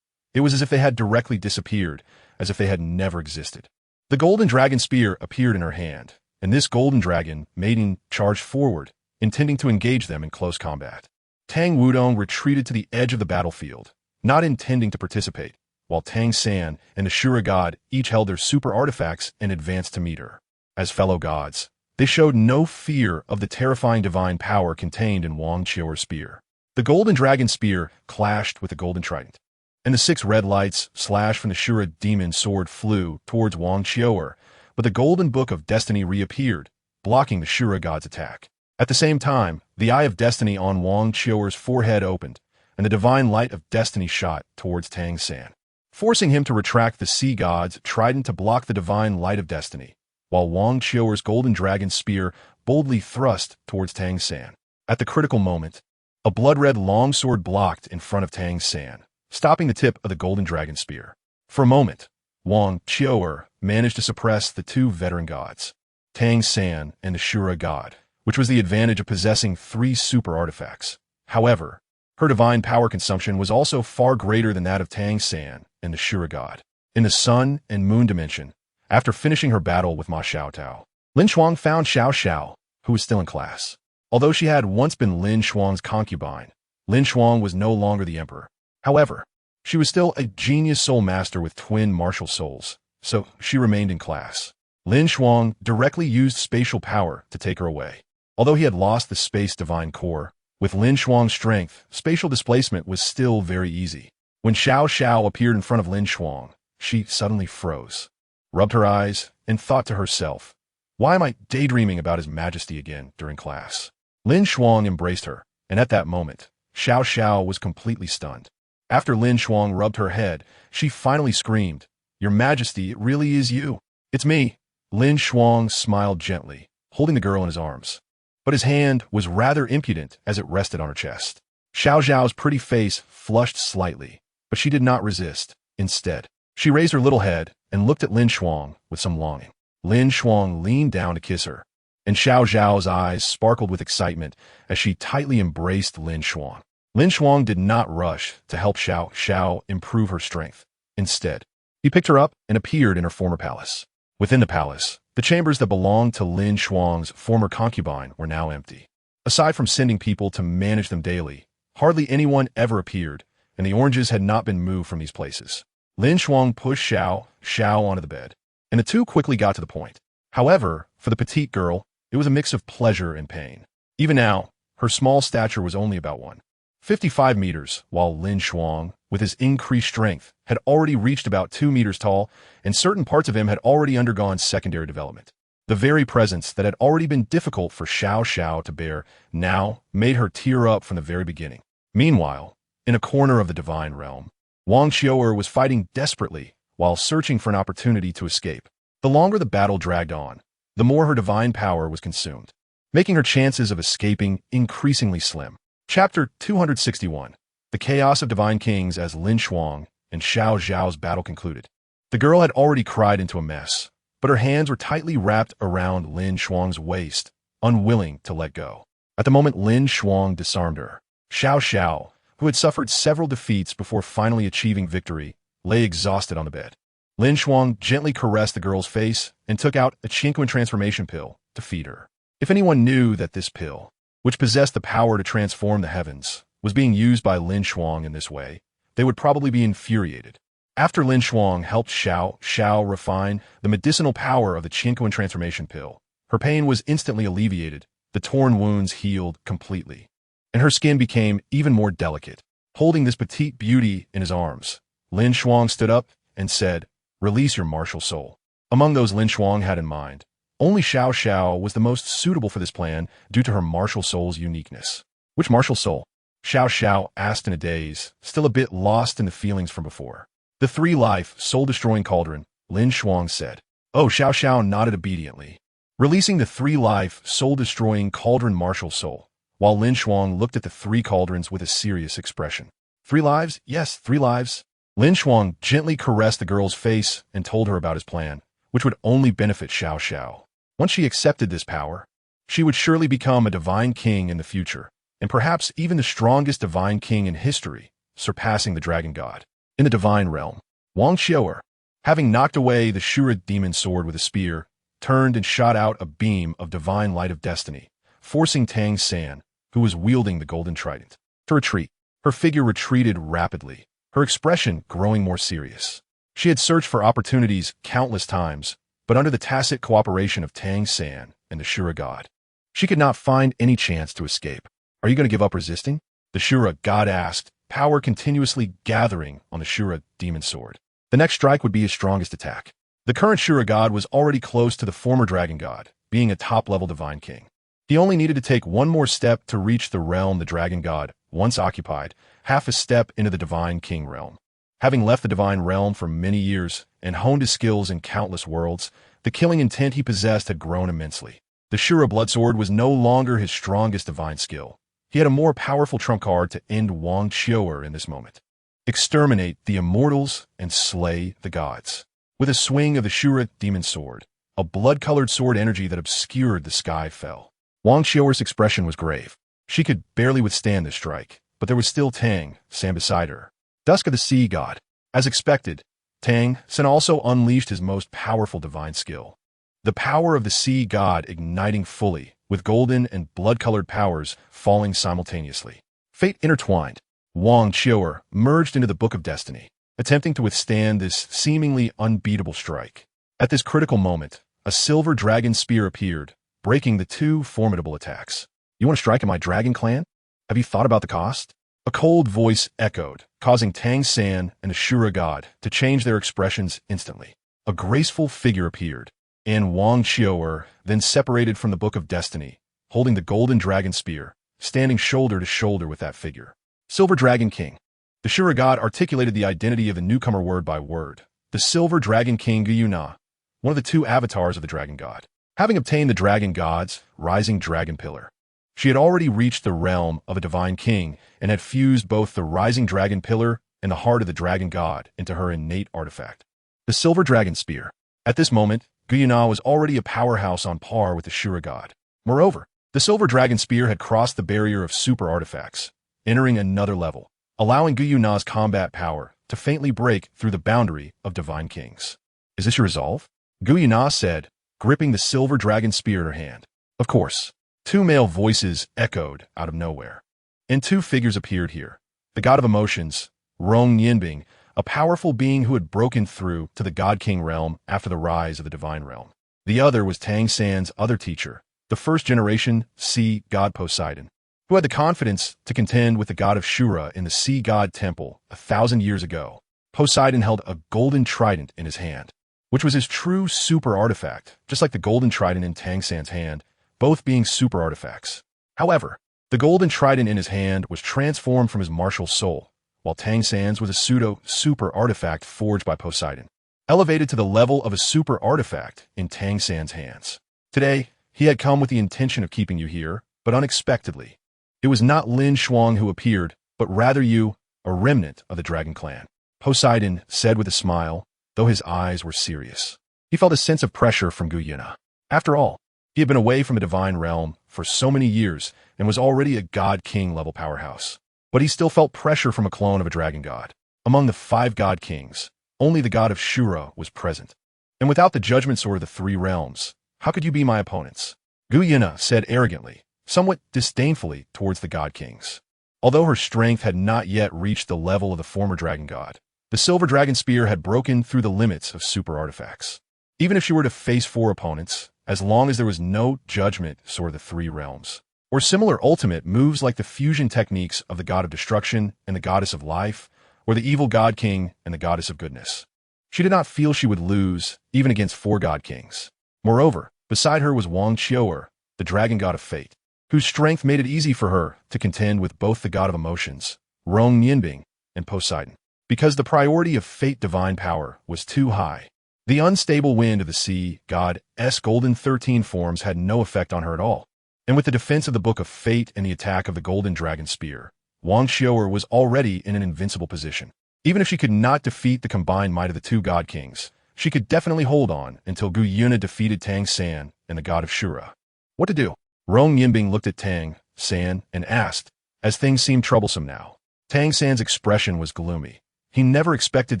Speaker 1: It was as if they had directly disappeared, as if they had never existed. The golden dragon spear appeared in her hand, and this golden dragon maiden charged forward, intending to engage them in close combat. Tang Wudong retreated to the edge of the battlefield, not intending to participate, while Tang San and the Shura god each held their super artifacts and advanced to meet her. As fellow gods, they showed no fear of the terrifying divine power contained in Wang Qiuer's spear. The golden dragon spear clashed with the golden trident, and the 6 red lights slashed from the Shura demon sword flew towards Wang Qiuer, but the golden book of destiny reappeared, blocking the Shura god's attack. At the same time, the eye of destiny on Wang Qiuer's forehead opened, and the divine light of destiny shot towards Tang San, forcing him to retract the sea god's trident to block the divine light of destiny, while Wang Qiuer's golden dragon spear boldly thrust towards Tang San. At the critical moment, a blood-red longsword blocked in front of Tang San, stopping the tip of the golden dragon spear. For a moment, Wang Qiuer managed to suppress the 2 veteran gods, Tang San and the Shura god, which was the advantage of possessing 3 super artifacts. However, her divine power consumption was also far greater than that of Tang San and the Shura god. In the Sun and Moon dimension, after finishing her battle with Ma Xiaotao, LinShuang found Xiao Xiao, who was still in class. Although she had once been LinShuang's concubine, LinShuang was no longer the emperor. However, she was still a genius soul master with twin martial souls, so she remained in class. LinShuang directly used spatial power to take her away. Although he had lost the space divine core, with LinShuang's strength, spatial displacement was still very easy. When Xiao Xiao appeared in front of LinShuang, she suddenly froze, rubbed her eyes, and thought to herself, "Why am I daydreaming about His Majesty again during class?" LinShuang embraced her, and at that moment, Xiao Xiao was completely stunned. After LinShuang rubbed her head, she finally screamed, "Your Majesty, it really is you." "It's me." LinShuang smiled gently, holding the girl in his arms, but his hand was rather impudent as it rested on her chest. Xiao Xiao's pretty face flushed slightly, but she did not resist. Instead, she raised her little head and looked at LinShuang with some longing. LinShuang leaned down to kiss her, and Xiao Xiao's eyes sparkled with excitement as she tightly embraced LinShuang. LinShuang did not rush to help Xiao Xiao improve her strength. Instead, he picked her up and appeared in her former palace. Within the palace, the chambers that belonged to LinShuang's former concubine were now empty. Aside from sending people to manage them daily, hardly anyone ever appeared, and the oranges had not been moved from these places. LinShuang pushed Xiao Xiao onto the bed, and the two quickly got to the point. However, for the petite girl, it was a mix of pleasure and pain. Even now, her small stature was only about 1.55 meters, while LinShuang, with his increased strength, had already reached about 2 meters tall, and certain parts of him had already undergone secondary development. The very presence that had already been difficult for Xiao Xiao to bear now made her tear up from the very beginning. Meanwhile, in a corner of the divine realm, Wang Qiuer was fighting desperately while searching for an opportunity to escape. The longer the battle dragged on, the more her divine power was consumed, making her chances of escaping increasingly slim. Chapter 261. The Chaos of Divine Kings as LinShuang and Xiao Xiao's battle concluded. The girl had already cried into a mess, but her hands were tightly wrapped around LinShuang's waist, unwilling to let go. At the moment LinShuang disarmed her, Xiao Xiao, who had suffered several defeats before finally achieving victory, lay exhausted on the bed. LinShuang gently caressed the girl's face and took out a Qingquan transformation pill to feed her. If anyone knew that this pill, which possessed the power to transform the heavens, was being used by LinShuang in this way, they would probably be infuriated. After LinShuang helped Xiao Xiao refine the medicinal power of the Qingquan transformation pill, her pain was instantly alleviated, the torn wounds healed completely, and her skin became even more delicate. Holding this petite beauty in his arms, LinShuang stood up and said, "Release your martial soul." Among those LinShuang had in mind, only Xiao Xiao was the most suitable for this plan due to her martial soul's uniqueness. "Which martial soul?" Xiao Xiao asked in a daze, still a bit lost in the feelings from before. "The 3-life, soul-destroying cauldron," LinShuang said. Oh, Xiao Xiao nodded obediently, releasing the 3-life, soul-destroying cauldron martial soul, while LinShuang looked at the 3 cauldrons with a serious expression. 3 lives? Yes, 3 lives. LinShuang gently caressed the girl's face and told her about his plan, which would only benefit Xiao Xiao. Once she accepted this power, she would surely become a divine king in the future, and perhaps even the strongest divine king in history, surpassing the dragon god. In the divine realm, Wang Qiuer, having knocked away the Shura demon sword with a spear, turned and shot out a beam of divine light of destiny, forcing Tang San, who was wielding the golden trident, to retreat. Her figure retreated rapidly, her expression growing more serious. She had searched for opportunities countless times, but under the tacit cooperation of Tang San and the Shura god, she could not find any chance to escape. Are you going to give up resisting? The Shura god asked, power continuously gathering on the Shura demon sword. The next strike would be his strongest attack. The current Shura god was already close to the former dragon god, being a top-level divine king. He only needed to take one more step to reach the realm the dragon god once occupied, half a step into the divine king realm. Having left the divine realm for many years and honed his skills in countless worlds, the killing intent he possessed had grown immensely. The Shura bloodsword was no longer his strongest divine skill. He had a more powerful trump card to end Wang Dong in this moment. Exterminate the immortals and slay the gods. With a swing of the Shura demon sword, a blood-colored sword energy that obscured the sky fell. Wang Dong's expression was grave. She could barely withstand this strike, but there was still Tang San beside her. Dusk of the Sea God. As expected, Tang San also unleashed his most powerful divine skill. The power of the sea god igniting fully, with golden and blood-colored powers falling simultaneously. Fate intertwined. Wang Dong merged into the Book of Destiny, attempting to withstand this seemingly unbeatable strike. At this critical moment, a silver dragon spear appeared, breaking the two formidable attacks. You want to strike at my dragon clan? Have you thought about the cost? A cold voice echoed, causing Tang San and the Shura god to change their expressions instantly. A graceful figure appeared, and Wang Dong then separated from the Book of Destiny, holding the golden dragon spear, standing shoulder to shoulder with that figure. Silver Dragon King. The Shura god articulated the identity of the newcomer word by word. The Silver Dragon King Guiyuna, one of the two avatars of the dragon god. Having obtained the dragon god's rising dragon pillar, she had already reached the realm of a divine king and had fused both the rising dragon pillar and the heart of the dragon god into her innate artifact. The Silver Dragon Spear. At this moment, Guiyuna was already a powerhouse on par with the Shura god. Moreover, the Silver Dragon Spear had crossed the barrier of super artifacts, entering another level, allowing Guiyuna's combat power to faintly break through the boundary of divine kings. Is this your resolve? Guiyuna said, gripping the Silver Dragon Spear in her hand. Of course. Two male voices echoed out of nowhere, and two figures appeared here. The god of emotions, Rong Yinbing, a powerful being who had broken through to the God King realm after the rise of the divine realm. The other was Tang San's other teacher, the first-generation sea god Poseidon, who had the confidence to contend with the god of Shura in the sea god temple 1,000 years ago. Poseidon held a golden trident in his hand, which was his true super artifact, just like the golden trident in Tang San's hand, both being super artifacts. However, the golden trident in his hand was transformed from his martial soul, while Tang San's was a pseudo-super artifact forged by Poseidon, elevated to the level of a super artifact in Tang San's hands. Today, he had come with the intention of keeping you here, but unexpectedly. It was not LinShuang who appeared, but rather you, a remnant of the dragon clan. Poseidon said with a smile, though his eyes were serious. He felt a sense of pressure from Guiyuna. After all, he had been away from the divine realm for so many years and was already a god-king level powerhouse. But he still felt pressure from a clone of a dragon god. Among the 5 god kings, only the god of Shura was present. And without the judgment sword of the 3 realms, how could you be my opponents? Guiyuna said arrogantly, somewhat disdainfully towards the god kings. Although her strength had not yet reached the level of the former dragon god, the Silver Dragon Spear had broken through the limits of super artifacts. Even if she were to face 4 opponents, as long as there was no judgment sword of the 3 realms, or similar ultimate moves like the fusion techniques of the god of destruction and the goddess of life, or the evil god king and the goddess of goodness. She did not feel she would lose, even against 4 god kings. Moreover, beside her was Wang Dong, the dragon god of fate, whose strength made it easy for her to contend with both the god of emotions, Rong Yinbing, and Poseidon. Because the priority of fate divine power was too high, the unstable wind of the sea god's golden 13 forms had no effect on her at all. And with the defense of the Book of Fate and the attack of the Golden Dragon Spear, Wang Dong was already in an invincible position. Even if she could not defeat the combined might of the 2 god kings, she could definitely hold on until Guiyuna defeated Tang San and the god of Shura. What to do? Rong Yinbing looked at Tang San and asked, as things seemed troublesome now. Tang San's expression was gloomy. He never expected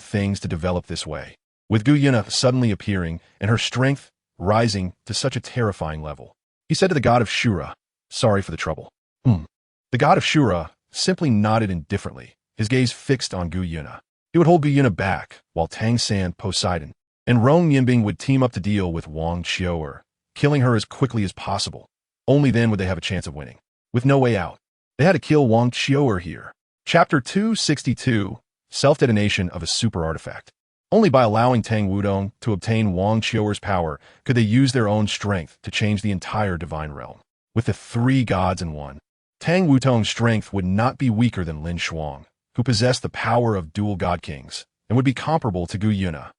Speaker 1: things to develop this way, with Guiyuna suddenly appearing and her strength rising to such a terrifying level. He said to the god of Shura, sorry for the trouble. The god of Shura simply nodded indifferently, his gaze fixed on Gu Yuna. He would hold Gu Yuna back, while Tang San, Poseidon, and Rong Yinbing would team up to deal with Wang Qiu'er, killing her as quickly as possible. Only then would they have a chance of winning. With no way out, they had to kill Wang Qiu'er here. Chapter 262, Self-Detonation of a Super Artifact. Only by allowing Tang Wudong to obtain Wang Qiu'er's power could they use their own strength to change the entire divine realm. With the three gods in one, Tang Wudong's strength would not be weaker than LinShuang, who possessed the power of dual god kings, and would be comparable to Gu Yuna,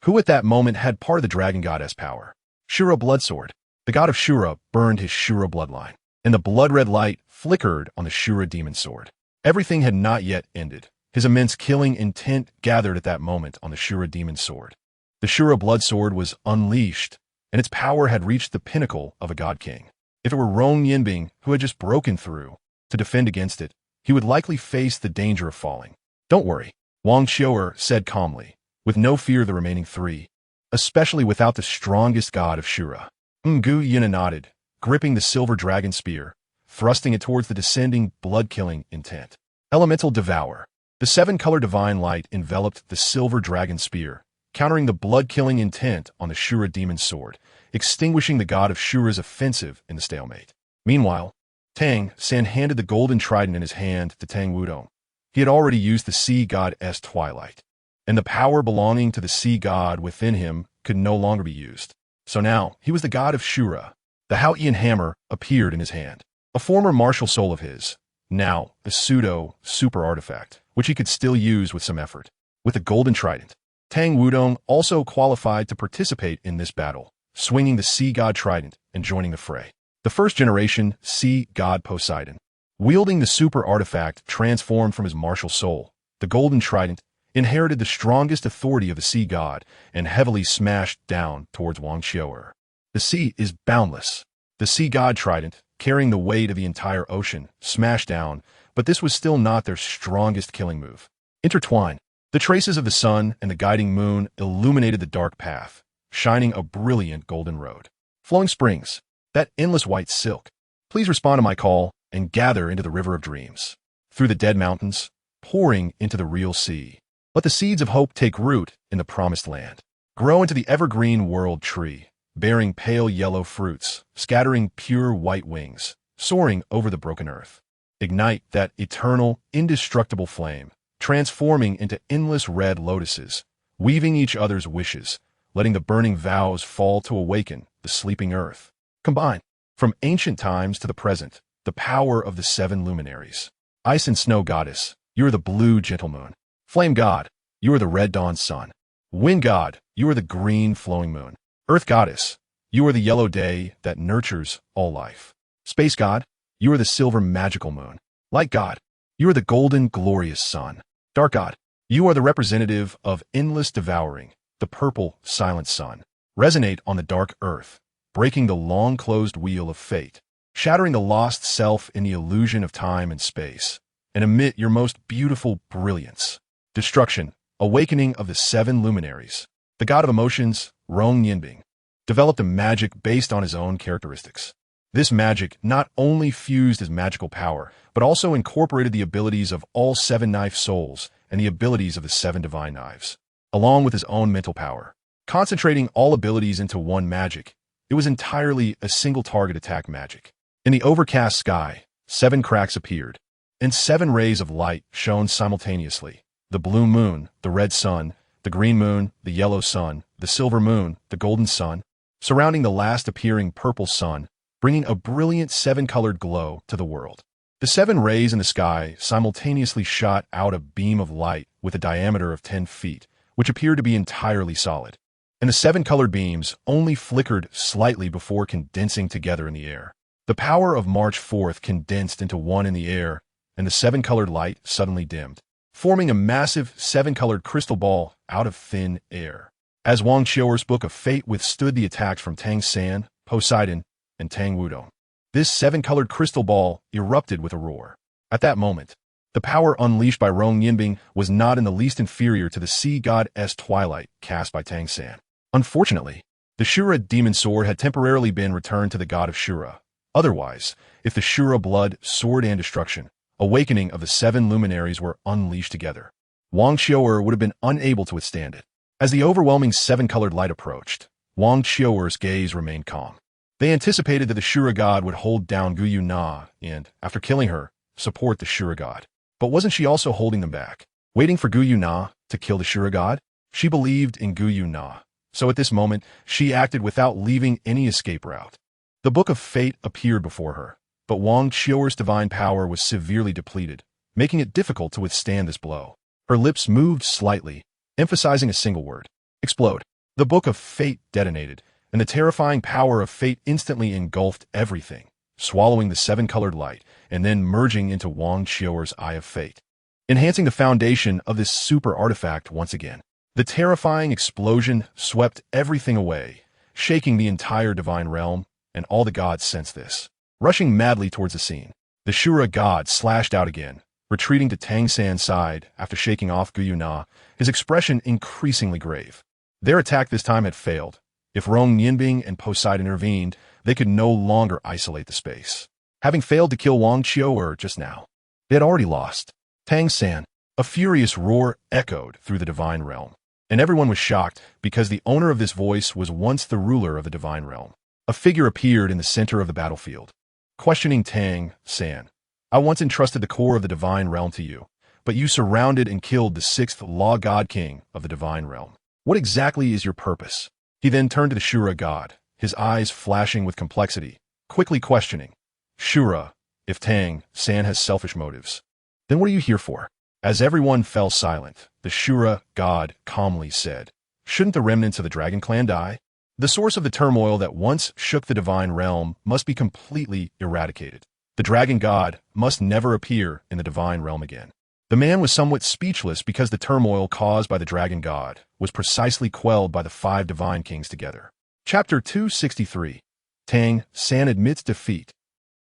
Speaker 1: who at that moment had part of the dragon goddess power. Shura Bloodsword. The god of Shura burned his Shura bloodline, and the blood-red light flickered on the Shura demon sword. Everything had not yet ended. His immense killing intent gathered at that moment on the Shura demon sword. The Shura blood sword was unleashed, and its power had reached the pinnacle of a god king. If it were Rong Yinbing, who had just broken through, to defend against it, he would likely face the danger of falling. Don't worry, Wang Qiu'er said calmly, with no fear of the remaining three, especially without the strongest god of Shura. Gu Yuna nodded, gripping the silver dragon spear, thrusting it towards the descending, blood-killing intent. Elemental Devour. The seven-color divine light enveloped the silver dragon spear, countering the blood-killing intent on the Shura demon sword, extinguishing the god of Shura's offensive in the stalemate. Meanwhile, Tang San handed the golden trident in his hand to Tang Wudong. He had already used the sea god's twilight, and the power belonging to the sea god within him could no longer be used. So now, he was the god of Shura. The Haotian hammer appeared in his hand, a former martial soul of his, now a pseudo-super artifact, which he could still use with some effort. With the golden trident, Tang Wudong also qualified to participate in this battle, swinging the sea god trident and joining the fray. The first-generation sea god Poseidon, wielding the super artifact transformed from his martial soul, the golden trident, inherited the strongest authority of the sea god and heavily smashed down towards Wang Qiu'er. The sea is boundless. The sea god trident, carrying the weight of the entire ocean, smashed down, but this was still not their strongest killing move. Intertwined, the traces of the sun and the guiding moon illuminated the dark path, shining a brilliant golden road. Flowing springs, that endless white silk. Please respond to my call and gather into the river of dreams. Through the dead mountains, pouring into the real sea. Let the seeds of hope take root in the promised land. Grow into the evergreen world tree, bearing pale yellow fruits, scattering pure white wings, soaring over the broken earth. Ignite that eternal, indestructible flame, transforming into endless red lotuses, weaving each other's wishes, letting the burning vows fall to awaken the sleeping earth. Combine, from ancient times to the present, the power of the seven luminaries. Ice and snow goddess, you are the blue gentle moon. Flame god, you are the red dawn sun. Wind god, you are the green flowing moon. Earth goddess, you are the yellow day that nurtures all life. Space god, you are the silver magical moon. Light god, you are the golden glorious sun. Dark god, you are the representative of endless devouring, the purple silent sun. Resonate on the dark earth, breaking the long closed wheel of fate, shattering the lost self in the illusion of time and space, and emit your most beautiful brilliance. Destruction, awakening of the seven luminaries. The god of emotions, Rong Yinbing, developed a magic based on his own characteristics. This magic not only fused his magical power, but also incorporated the abilities of all seven knife souls and the abilities of the seven divine knives, along with his own mental power. Concentrating all abilities into one magic, it was entirely a single target attack magic. In the overcast sky, seven cracks appeared, and seven rays of light shone simultaneously. The blue moon, the red sun, the green moon, the yellow sun, the silver moon, the golden sun, surrounding the last appearing purple sun, bringing a brilliant seven-colored glow to the world. The seven rays in the sky simultaneously shot out a beam of light with a diameter of 10 feet, which appeared to be entirely solid. And the seven-colored beams only flickered slightly before condensing together in the air. The power of March 4th condensed into one in the air, and the seven-colored light suddenly dimmed, forming a massive seven-colored crystal ball out of thin air. As Wang Qiu'er's Book of Fate withstood the attacks from Tang San, Poseidon, and Tang Wudong, this seven-colored crystal ball erupted with a roar. At that moment, the power unleashed by Rong Yinbing was not in the least inferior to the sea god's twilight cast by Tang San. Unfortunately, the Shura demon sword had temporarily been returned to the god of Shura. Otherwise, if the Shura blood, sword, and destruction, awakening of the seven luminaries were unleashed together. Wang Qiu'er would have been unable to withstand it. As the overwhelming seven-colored light approached, Wang Qiu'er's gaze remained calm. They anticipated that the Shura god would hold down Guyu Na and, after killing her, support the Shura god. But wasn't she also holding them back, waiting for Guyu Na to kill the Shura god? She believed in Guyu Na, so at this moment, she acted without leaving any escape route. The Book of Fate appeared before her, but Wang Qiu'er's divine power was severely depleted, making it difficult to withstand this blow. Her lips moved slightly, emphasizing a single word: explode. The Book of Fate detonated, and the terrifying power of fate instantly engulfed everything, swallowing the seven-colored light and then merging into Wang Qiu'er's Eye of Fate, enhancing the foundation of this super artifact once again. The terrifying explosion swept everything away, shaking the entire divine realm, and all the gods sensed this. Rushing madly towards the scene, the Shura god slashed out again, retreating to Tang San's side after shaking off Guyu Na, his expression increasingly grave. Their attack this time had failed. If Rong Yinbing and Poseidon intervened, they could no longer isolate the space. Having failed to kill Wang Qiu'er just now, they had already lost. Tang San, a furious roar echoed through the divine realm, and everyone was shocked because the owner of this voice was once the ruler of the divine realm. A figure appeared in the center of the battlefield, questioning Tang San. I once entrusted the core of the divine realm to you, but you surrounded and killed the sixth law god king of the divine realm. What exactly is your purpose? He then turned to the Shura god, his eyes flashing with complexity, quickly questioning, Shura, if Tang San has selfish motives, then what are you here for? As everyone fell silent, the Shura god calmly said, shouldn't the remnants of the dragon clan die? The source of the turmoil that once shook the divine realm must be completely eradicated. The dragon god must never appear in the divine realm again. The man was somewhat speechless because the turmoil caused by the dragon god was precisely quelled by the five divine kings together. Chapter 263. Tang San admits defeat.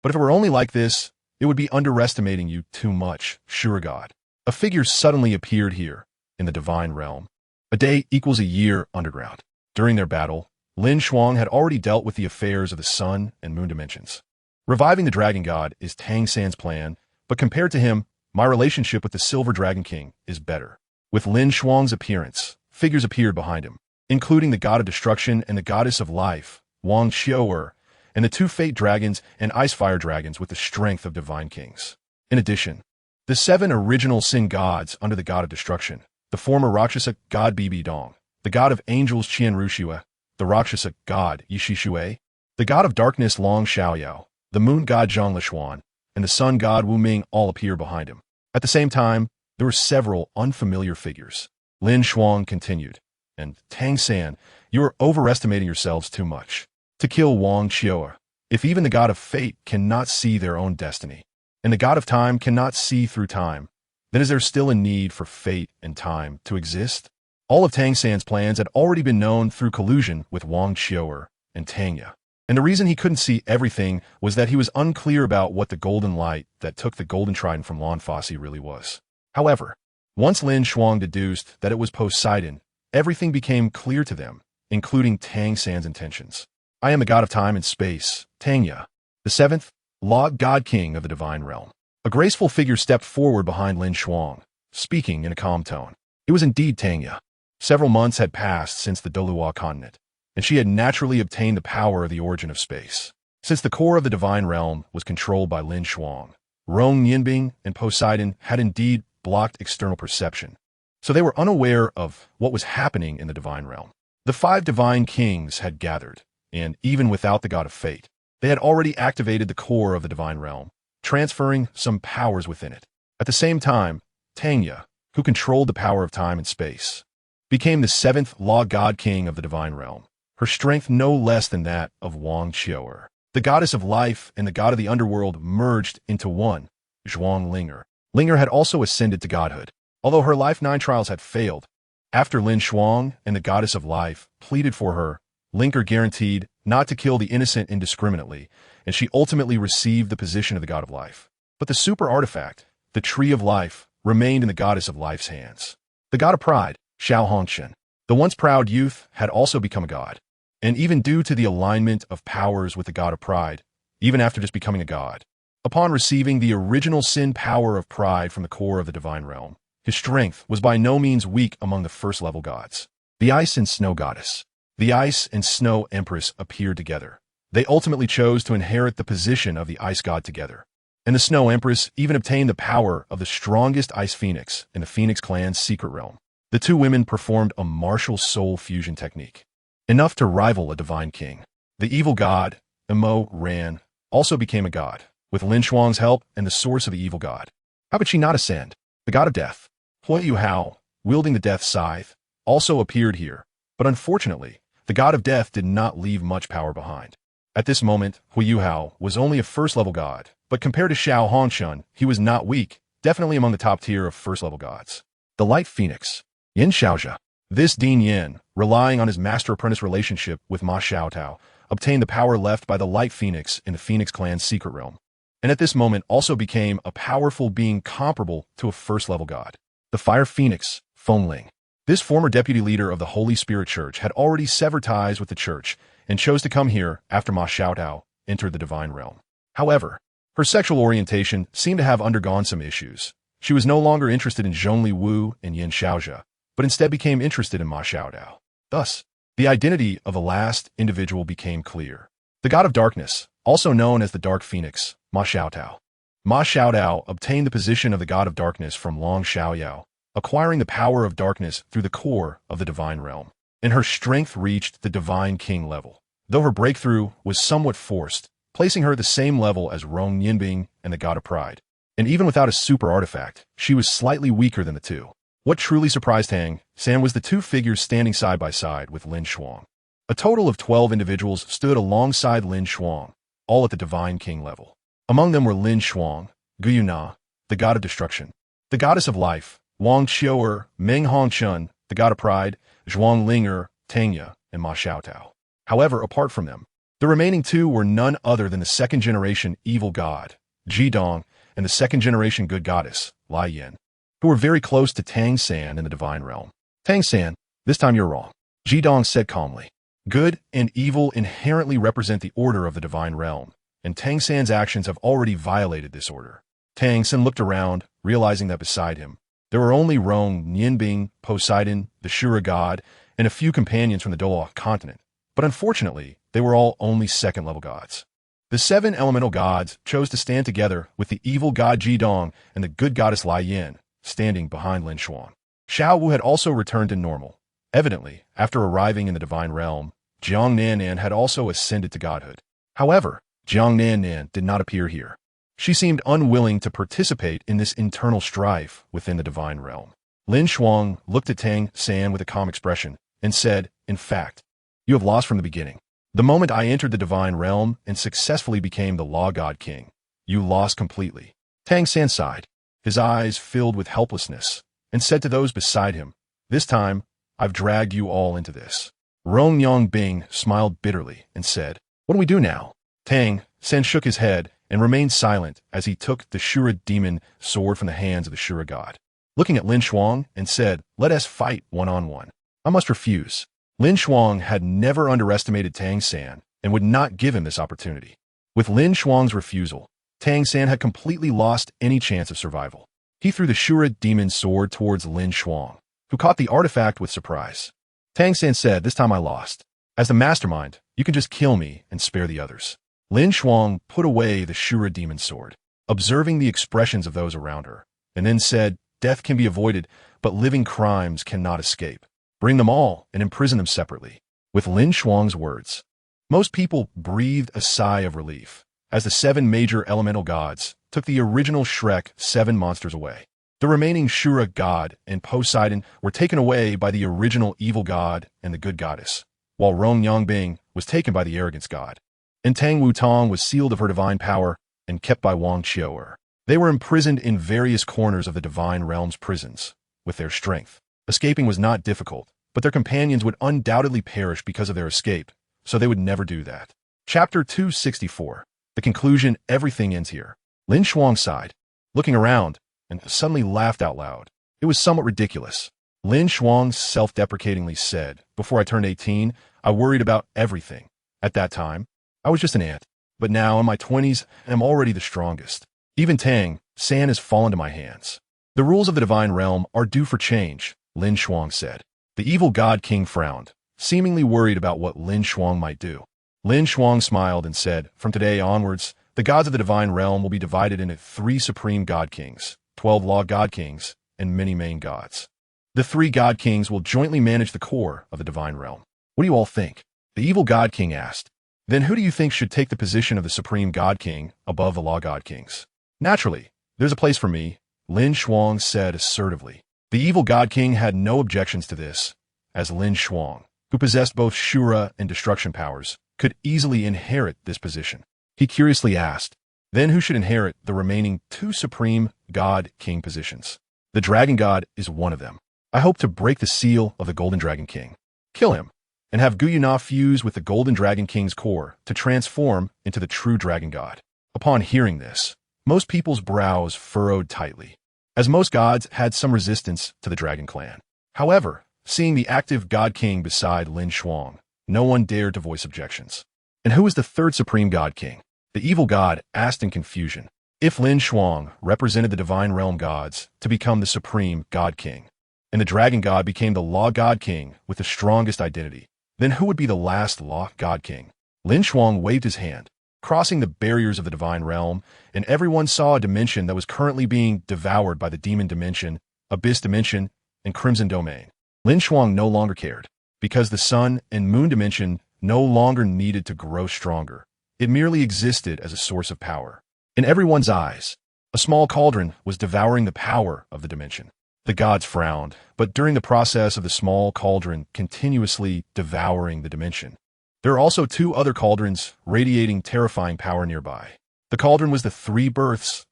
Speaker 1: But if it were only like this, it would be underestimating you too much, Shura god. A figure suddenly appeared here, in the divine realm. A day equals a year underground. During their battle, LinShuang had already dealt with the affairs of the sun and moon dimensions. Reviving the dragon god is Tang San's plan, but compared to him, my relationship with the Silver Dragon King is better. With LinShuang's appearance, figures appeared behind him, including the god of destruction and the goddess of life, Wang Qiu'er, and the two fate dragons and ice fire dragons with the strength of divine kings. In addition, the seven original sin gods under the god of destruction, the former Rakshasa god Bibi Dong, the god of angels Qian Rushua, the Rakshasa god Ye Xishui, the god of darkness Long Xiaoyao, the moon god Zhang Lishuan, and the sun god Wu Ming all appear behind him. At the same time, there were several unfamiliar figures. LinShuang continued, and Tang San, you are overestimating yourselves too much. To kill Wang Qiu'er, if even the god of fate cannot see their own destiny, and the god of time cannot see through time, then is there still a need for fate and time to exist? All of Tang San's plans had already been known through collusion with Wang Qiu'er and Tangya. And the reason he couldn't see everything was that he was unclear about what the golden light that took the golden trident from Lan Fosse really was. However, once LinShuang deduced that it was Poseidon, everything became clear to them, including Tang San's intentions. I am the god of time and space, Tangya, the seventh law god king of the divine realm. A graceful figure stepped forward behind LinShuang, speaking in a calm tone. It was indeed Tangya. Several months had passed since the Douluo Continent, and she had naturally obtained the power of the origin of space. Since the core of the divine realm was controlled by LinShuang, Rong Yinbing and Poseidon had indeed blocked external perception, so they were unaware of what was happening in the divine realm. The five divine kings had gathered, and even without the god of fate, they had already activated the core of the divine realm, transferring some powers within it. At the same time, Tangya, who controlled the power of time and space, became the seventh law god king of the divine realm, her strength no less than that of Wang Qiu'er. The goddess of life and the god of the underworld merged into one, Zhuang Linger. Linger had also ascended to godhood, although her life 9 trials had failed. After LinShuang and the goddess of life pleaded for her, Linger guaranteed not to kill the innocent indiscriminately, and she ultimately received the position of the god of life. But the super artifact, the tree of life, remained in the goddess of life's hands. The god of pride, Xiao Hongshen, the once proud youth, had also become a god. And even due to the alignment of powers with the god of pride, even after just becoming a god, Upon receiving the original sin power of pride from the core of the divine realm, his strength was by no means weak among the first-level gods. The Ice and Snow Goddess. The Ice and Snow Empress appeared together. They ultimately chose to inherit the position of the Ice God together. And the Snow Empress even obtained the power of the strongest Ice Phoenix in the Phoenix clan's secret realm. The two women performed a martial soul fusion technique, enough to rival a divine king. The evil god, Emo Ran, also became a god, with LinShuang's help and the source of the evil god. How could she not ascend? The god of death, DaiYueheng, wielding the death scythe, also appeared here, but unfortunately, the god of death did not leave much power behind. At this moment, DaiYueheng was only a first-level god, but compared to Xiao Hongshun, he was not weak, definitely among the top tier of first-level gods. The Light Phoenix, Yin Xiaozhe. This Dean Yin, relying on his master-apprentice relationship with Ma Xiaotao, obtained the power left by the Light Phoenix in the Phoenix clan's secret realm, and at this moment also became a powerful being comparable to a first-level god. The Fire Phoenix, Fengling. This former deputy leader of the Holy Spirit Church had already severed ties with the church and chose to come here after Ma Xiaotao entered the divine realm. However, her sexual orientation seemed to have undergone some issues. She was no longer interested in Zhongli Wu and Yin Xiaozhe, but instead became interested in Ma Xiaotao. Thus, the identity of the last individual became clear. The god of darkness, also known as the Dark Phoenix, Ma Xiaotao. Ma Xiaotao obtained the position of the god of darkness from Long Xiaoyao, acquiring the power of darkness through the core of the divine realm, and her strength reached the divine king level, though her breakthrough was somewhat forced, placing her at the same level as Rong Yinbing and the god of pride. And even without a super artifact, she was slightly weaker than the two. What truly surprised Hang San was the two figures standing side by side with LinShuang. A total of 12 individuals stood alongside LinShuang, all at the divine king level. Among them were LinShuang, Guyuna, the god of destruction, the goddess of life, Wang Qiu'er, Meng Hongshun, the god of pride, Zhuang Ling'er, Tangya, and Ma Xiaotao. However, apart from them, the remaining two were none other than the second-generation evil god, Jidong, and the second-generation good goddess, Lai Yin, who were very close to Tang San in the divine realm. Tang San, this time you're wrong, Jidong said calmly. Good and evil inherently represent the order of the divine realm, and Tang San's actions have already violated this order. Tang San looked around, realizing that beside him, there were only Rong, Nianbing, Poseidon, the Shura god, and a few companions from the Douluo Continent. But unfortunately, they were all only second-level gods. The 7 elemental gods chose to stand together with the evil god Jidong and the good goddess Lai Yin, standing behind LinShuang. Xiao Wu had also returned to normal. Evidently, after arriving in the divine realm, Jiang Nannan had also ascended to godhood. However, Jiang Nannan did not appear here. She seemed unwilling to participate in this internal strife within the divine realm. LinShuang looked at Tang San with a calm expression and said, "In fact, you have lost from the beginning. The moment I entered the divine realm and successfully became the Law God King, you lost completely." Tang San sighed, his eyes filled with helplessness, and said to those beside him, "This time, I've dragged you all into this." Rong Yongbing smiled bitterly and said, "What do we do now?" Tang San shook his head and remained silent as he took the Shura demon sword from the hands of the Shura god, looking at LinShuang and said, "Let us fight one-on-one." I must refuse. LinShuang had never underestimated Tang San and would not give him this opportunity. With LinShuang's refusal, Tang San had completely lost any chance of survival. He threw the Shura demon sword towards LinShuang, who caught the artifact with surprise. Tang San said, "This time I lost. As the mastermind, you can just kill me and spare the others." LinShuang put away the Shura demon sword, observing the expressions of those around her, and then said, "Death can be avoided, but living crimes cannot escape. Bring them all and imprison them separately." With LinShuang's words, most people breathed a sigh of relief, as the 7 major elemental gods took the original Shrek 7 monsters away. The remaining Shura god and Poseidon were taken away by the original evil god and the good goddess, while Rong Yongbing was taken by the arrogance god, and Tang Wutong was sealed of her divine power and kept by Wang Qiu'er. They were imprisoned in various corners of the divine realm's prisons. With their strength, escaping was not difficult, but their companions would undoubtedly perish because of their escape, so they would never do that. Chapter 264. The conclusion: everything ends here. LinShuang sighed, looking around, and suddenly laughed out loud. It was somewhat ridiculous. LinShuang self-deprecatingly said, "Before I turned 18, I worried about everything. At that time, I was just an ant. But now, in my 20s, I am already the strongest. Even Tang San has fallen to my hands. The rules of the divine realm are due for change, LinShuang said. The evil god king frowned, seemingly worried about what LinShuang might do. LinShuang smiled and said, from today onwards, the gods of the divine realm will be divided into 3 supreme god kings, 12 law god kings, and many main gods. The 3 god kings will jointly manage the core of the divine realm. What do you all think? The evil god king asked. Then who do you think should take the position of the supreme god king above the law god kings? Naturally, there's a place for me, LinShuang said assertively. The evil god king had no objections to this, as LinShuang, who possessed both Shura and destruction powers, could easily inherit this position. He curiously asked, then who should inherit the remaining 2 supreme god king positions? The dragon god is one of them. I hope to break the seal of the golden dragon king, kill him, and have DaiYueheng fuse with the golden dragon king's core to transform into the true dragon god. Upon hearing this, most people's brows furrowed tightly, as most gods had some resistance to the dragon clan. However, seeing the active god king beside LinShuang, no one dared to voice objections. And who is the 3rd supreme god king? The evil god asked in confusion. If LinShuang represented the divine realm gods to become the supreme god king, and the dragon god became the law god king with the strongest identity, then who would be the last law god king? LinShuang waved his hand, crossing the barriers of the divine realm, and everyone saw a dimension that was currently being devoured by the demon dimension, abyss dimension, and crimson domain. LinShuang no longer cared, because the sun and moon dimension no longer needed to grow stronger. It merely existed as a source of power. In everyone's eyes, a small cauldron was devouring the power of the dimension. The gods frowned, but during the process of the small cauldron continuously devouring the dimension, there are also 2 other cauldrons radiating terrifying power nearby. The cauldron was the 3 births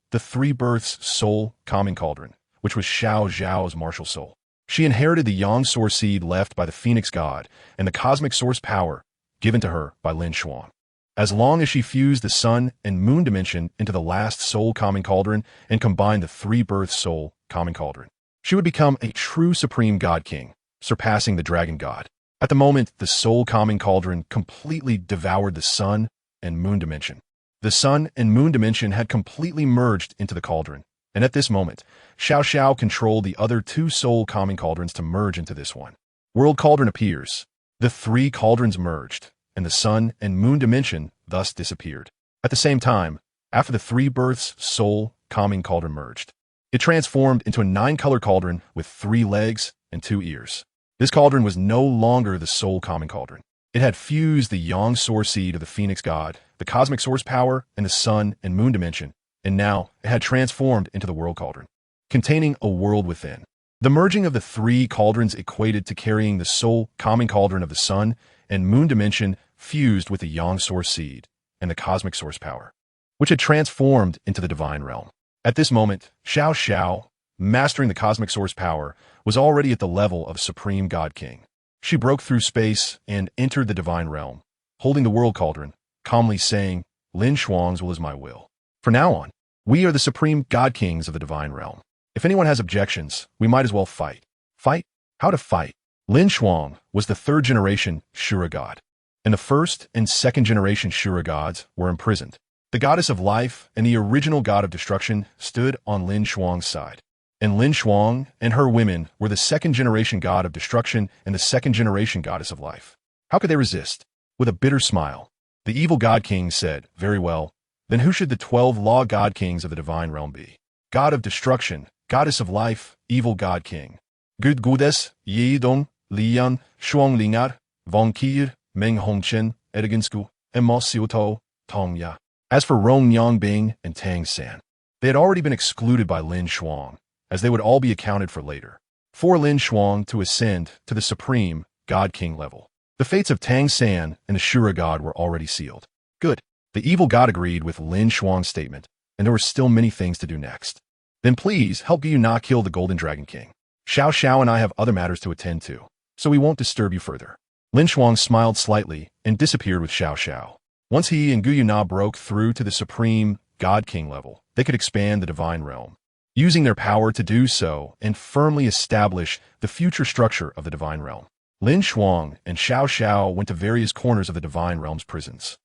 Speaker 1: soul calming cauldron, which was Xiao Zhao's martial soul. She inherited the yang source seed left by the phoenix god and the cosmic source power given to her by LinShuang. As long as she fused the sun and moon dimension into the last soul calming cauldron and combined the 3 birth soul calming cauldron, she would become a true supreme god king, surpassing the dragon god. At the moment, the soul calming cauldron completely devoured the sun and moon dimension. The sun and moon dimension had completely merged into the cauldron, and at this moment, Xiao Xiao controlled the other 2 soul calming cauldrons to merge into this one. World cauldron appears. The 3 cauldrons merged, and the sun and moon dimension thus disappeared. At the same time, after the 3 births soul calming cauldron merged, it transformed into a 9-color cauldron with 3 legs and 2 ears. This cauldron was no longer the soul calming cauldron. It had fused the yang source seed of the phoenix god, the cosmic source power, and the sun and moon dimension, and now it had transformed into the world cauldron, containing a world within. The merging of the 3 cauldrons equated to carrying the soul calming cauldron of the sun and moon dimension fused with the yang source seed and the cosmic source power, which had transformed into the divine realm. At this moment, Xiao Xiao, mastering the cosmic source power, was already at the level of supreme god king. She broke through space and entered the divine realm, holding the world cauldron, calmly saying, LinShuang's will is my will. From now on, we are the supreme god kings of the divine realm. If anyone has objections, we might as well fight. Fight? How to fight? LinShuang was the 3rd generation Shura god, and the 1st and 2nd generation Shura gods were imprisoned. The goddess of life and the original god of destruction stood on LinShuang's side, and LinShuang and her women were the 2nd generation god of destruction and the 2nd generation goddess of life. How could they resist? With a bitter smile, the evil god king said, very well, then who should the 12 law god kings of the divine realm be? God of destruction, goddess of life, evil god king. Good goddess, Ye Dong, Lian, Shuang Lingar, Vong Kir, Meng Hongchen, Edagansku, and Mo Xiuto, Tong Ya. As for Rong Yangbing and Tang San, they had already been excluded by LinShuang, as they would all be accounted for later. For LinShuang to ascend to the supreme god king level, the fates of Tang San and the Shura god were already sealed. Good. The evil god agreed with LinShuang's statement, and there were still many things to do next. Then please help you not kill the golden dragon king. Xiao Xiao and I have other matters to attend to, so we won't disturb you further. LinShuang smiled slightly and disappeared with Xiao Xiao. Once he and DaiYueheng broke through to the supreme god king level, they could expand the divine realm, using their power to do so and firmly establish the future structure of the divine realm. LinShuang and Xiao Xiao went to various corners of the divine realm's prisons.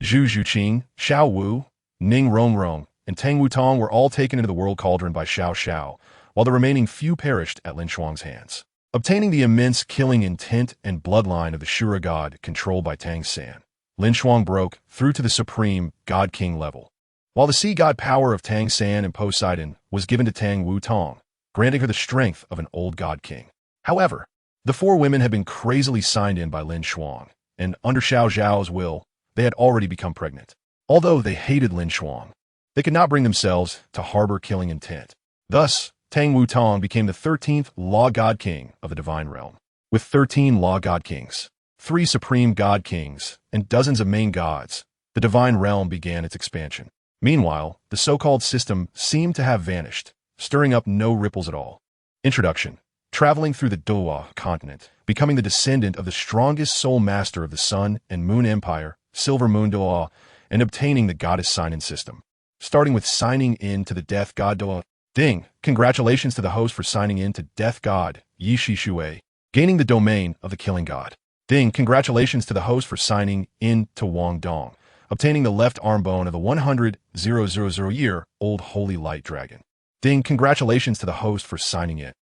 Speaker 1: Zhu Zhuqing, Xiao Wu, Ning Rongrong, and Tang Wutong were all taken into the world cauldron by Xiao Xiao, while the remaining few perished at LinShuang's hands. Obtaining the immense killing intent and bloodline of the Shura god controlled by Tang San, LinShuang broke through to the supreme God King level. While the sea god power of Tang San and Poseidon was given to Tang Wutong, granting her the strength of an old god king. However, the four women had been crazily signed in by LinShuang, and under Xiao Zhao's will, they had already become pregnant. Although they hated LinShuang, they could not bring themselves to harbor killing intent. Thus, Tang Wutong became the 13th Law God King of the Divine Realm. With 13 Law God Kings, 3 Supreme God Kings, and dozens of main gods, the Divine Realm began its expansion. Meanwhile, the so-called system seemed to have vanished, stirring up no ripples at all. Introduction. Traveling through the Douluo Continent, becoming the descendant of the strongest soul master of the Sun and Moon Empire, Silver Moon Douluo, and obtaining the goddess sign-in system. Starting with signing in to the Death God Douluo Ding. Congratulations to the host for signing in to Death God Ye Xishui, gaining the domain of the killing god. Ding. Congratulations to the host for signing in to Wang Dong, obtaining the left arm bone of the 100,000-year-old holy light dragon. Ding. Congratulations to the host for signing in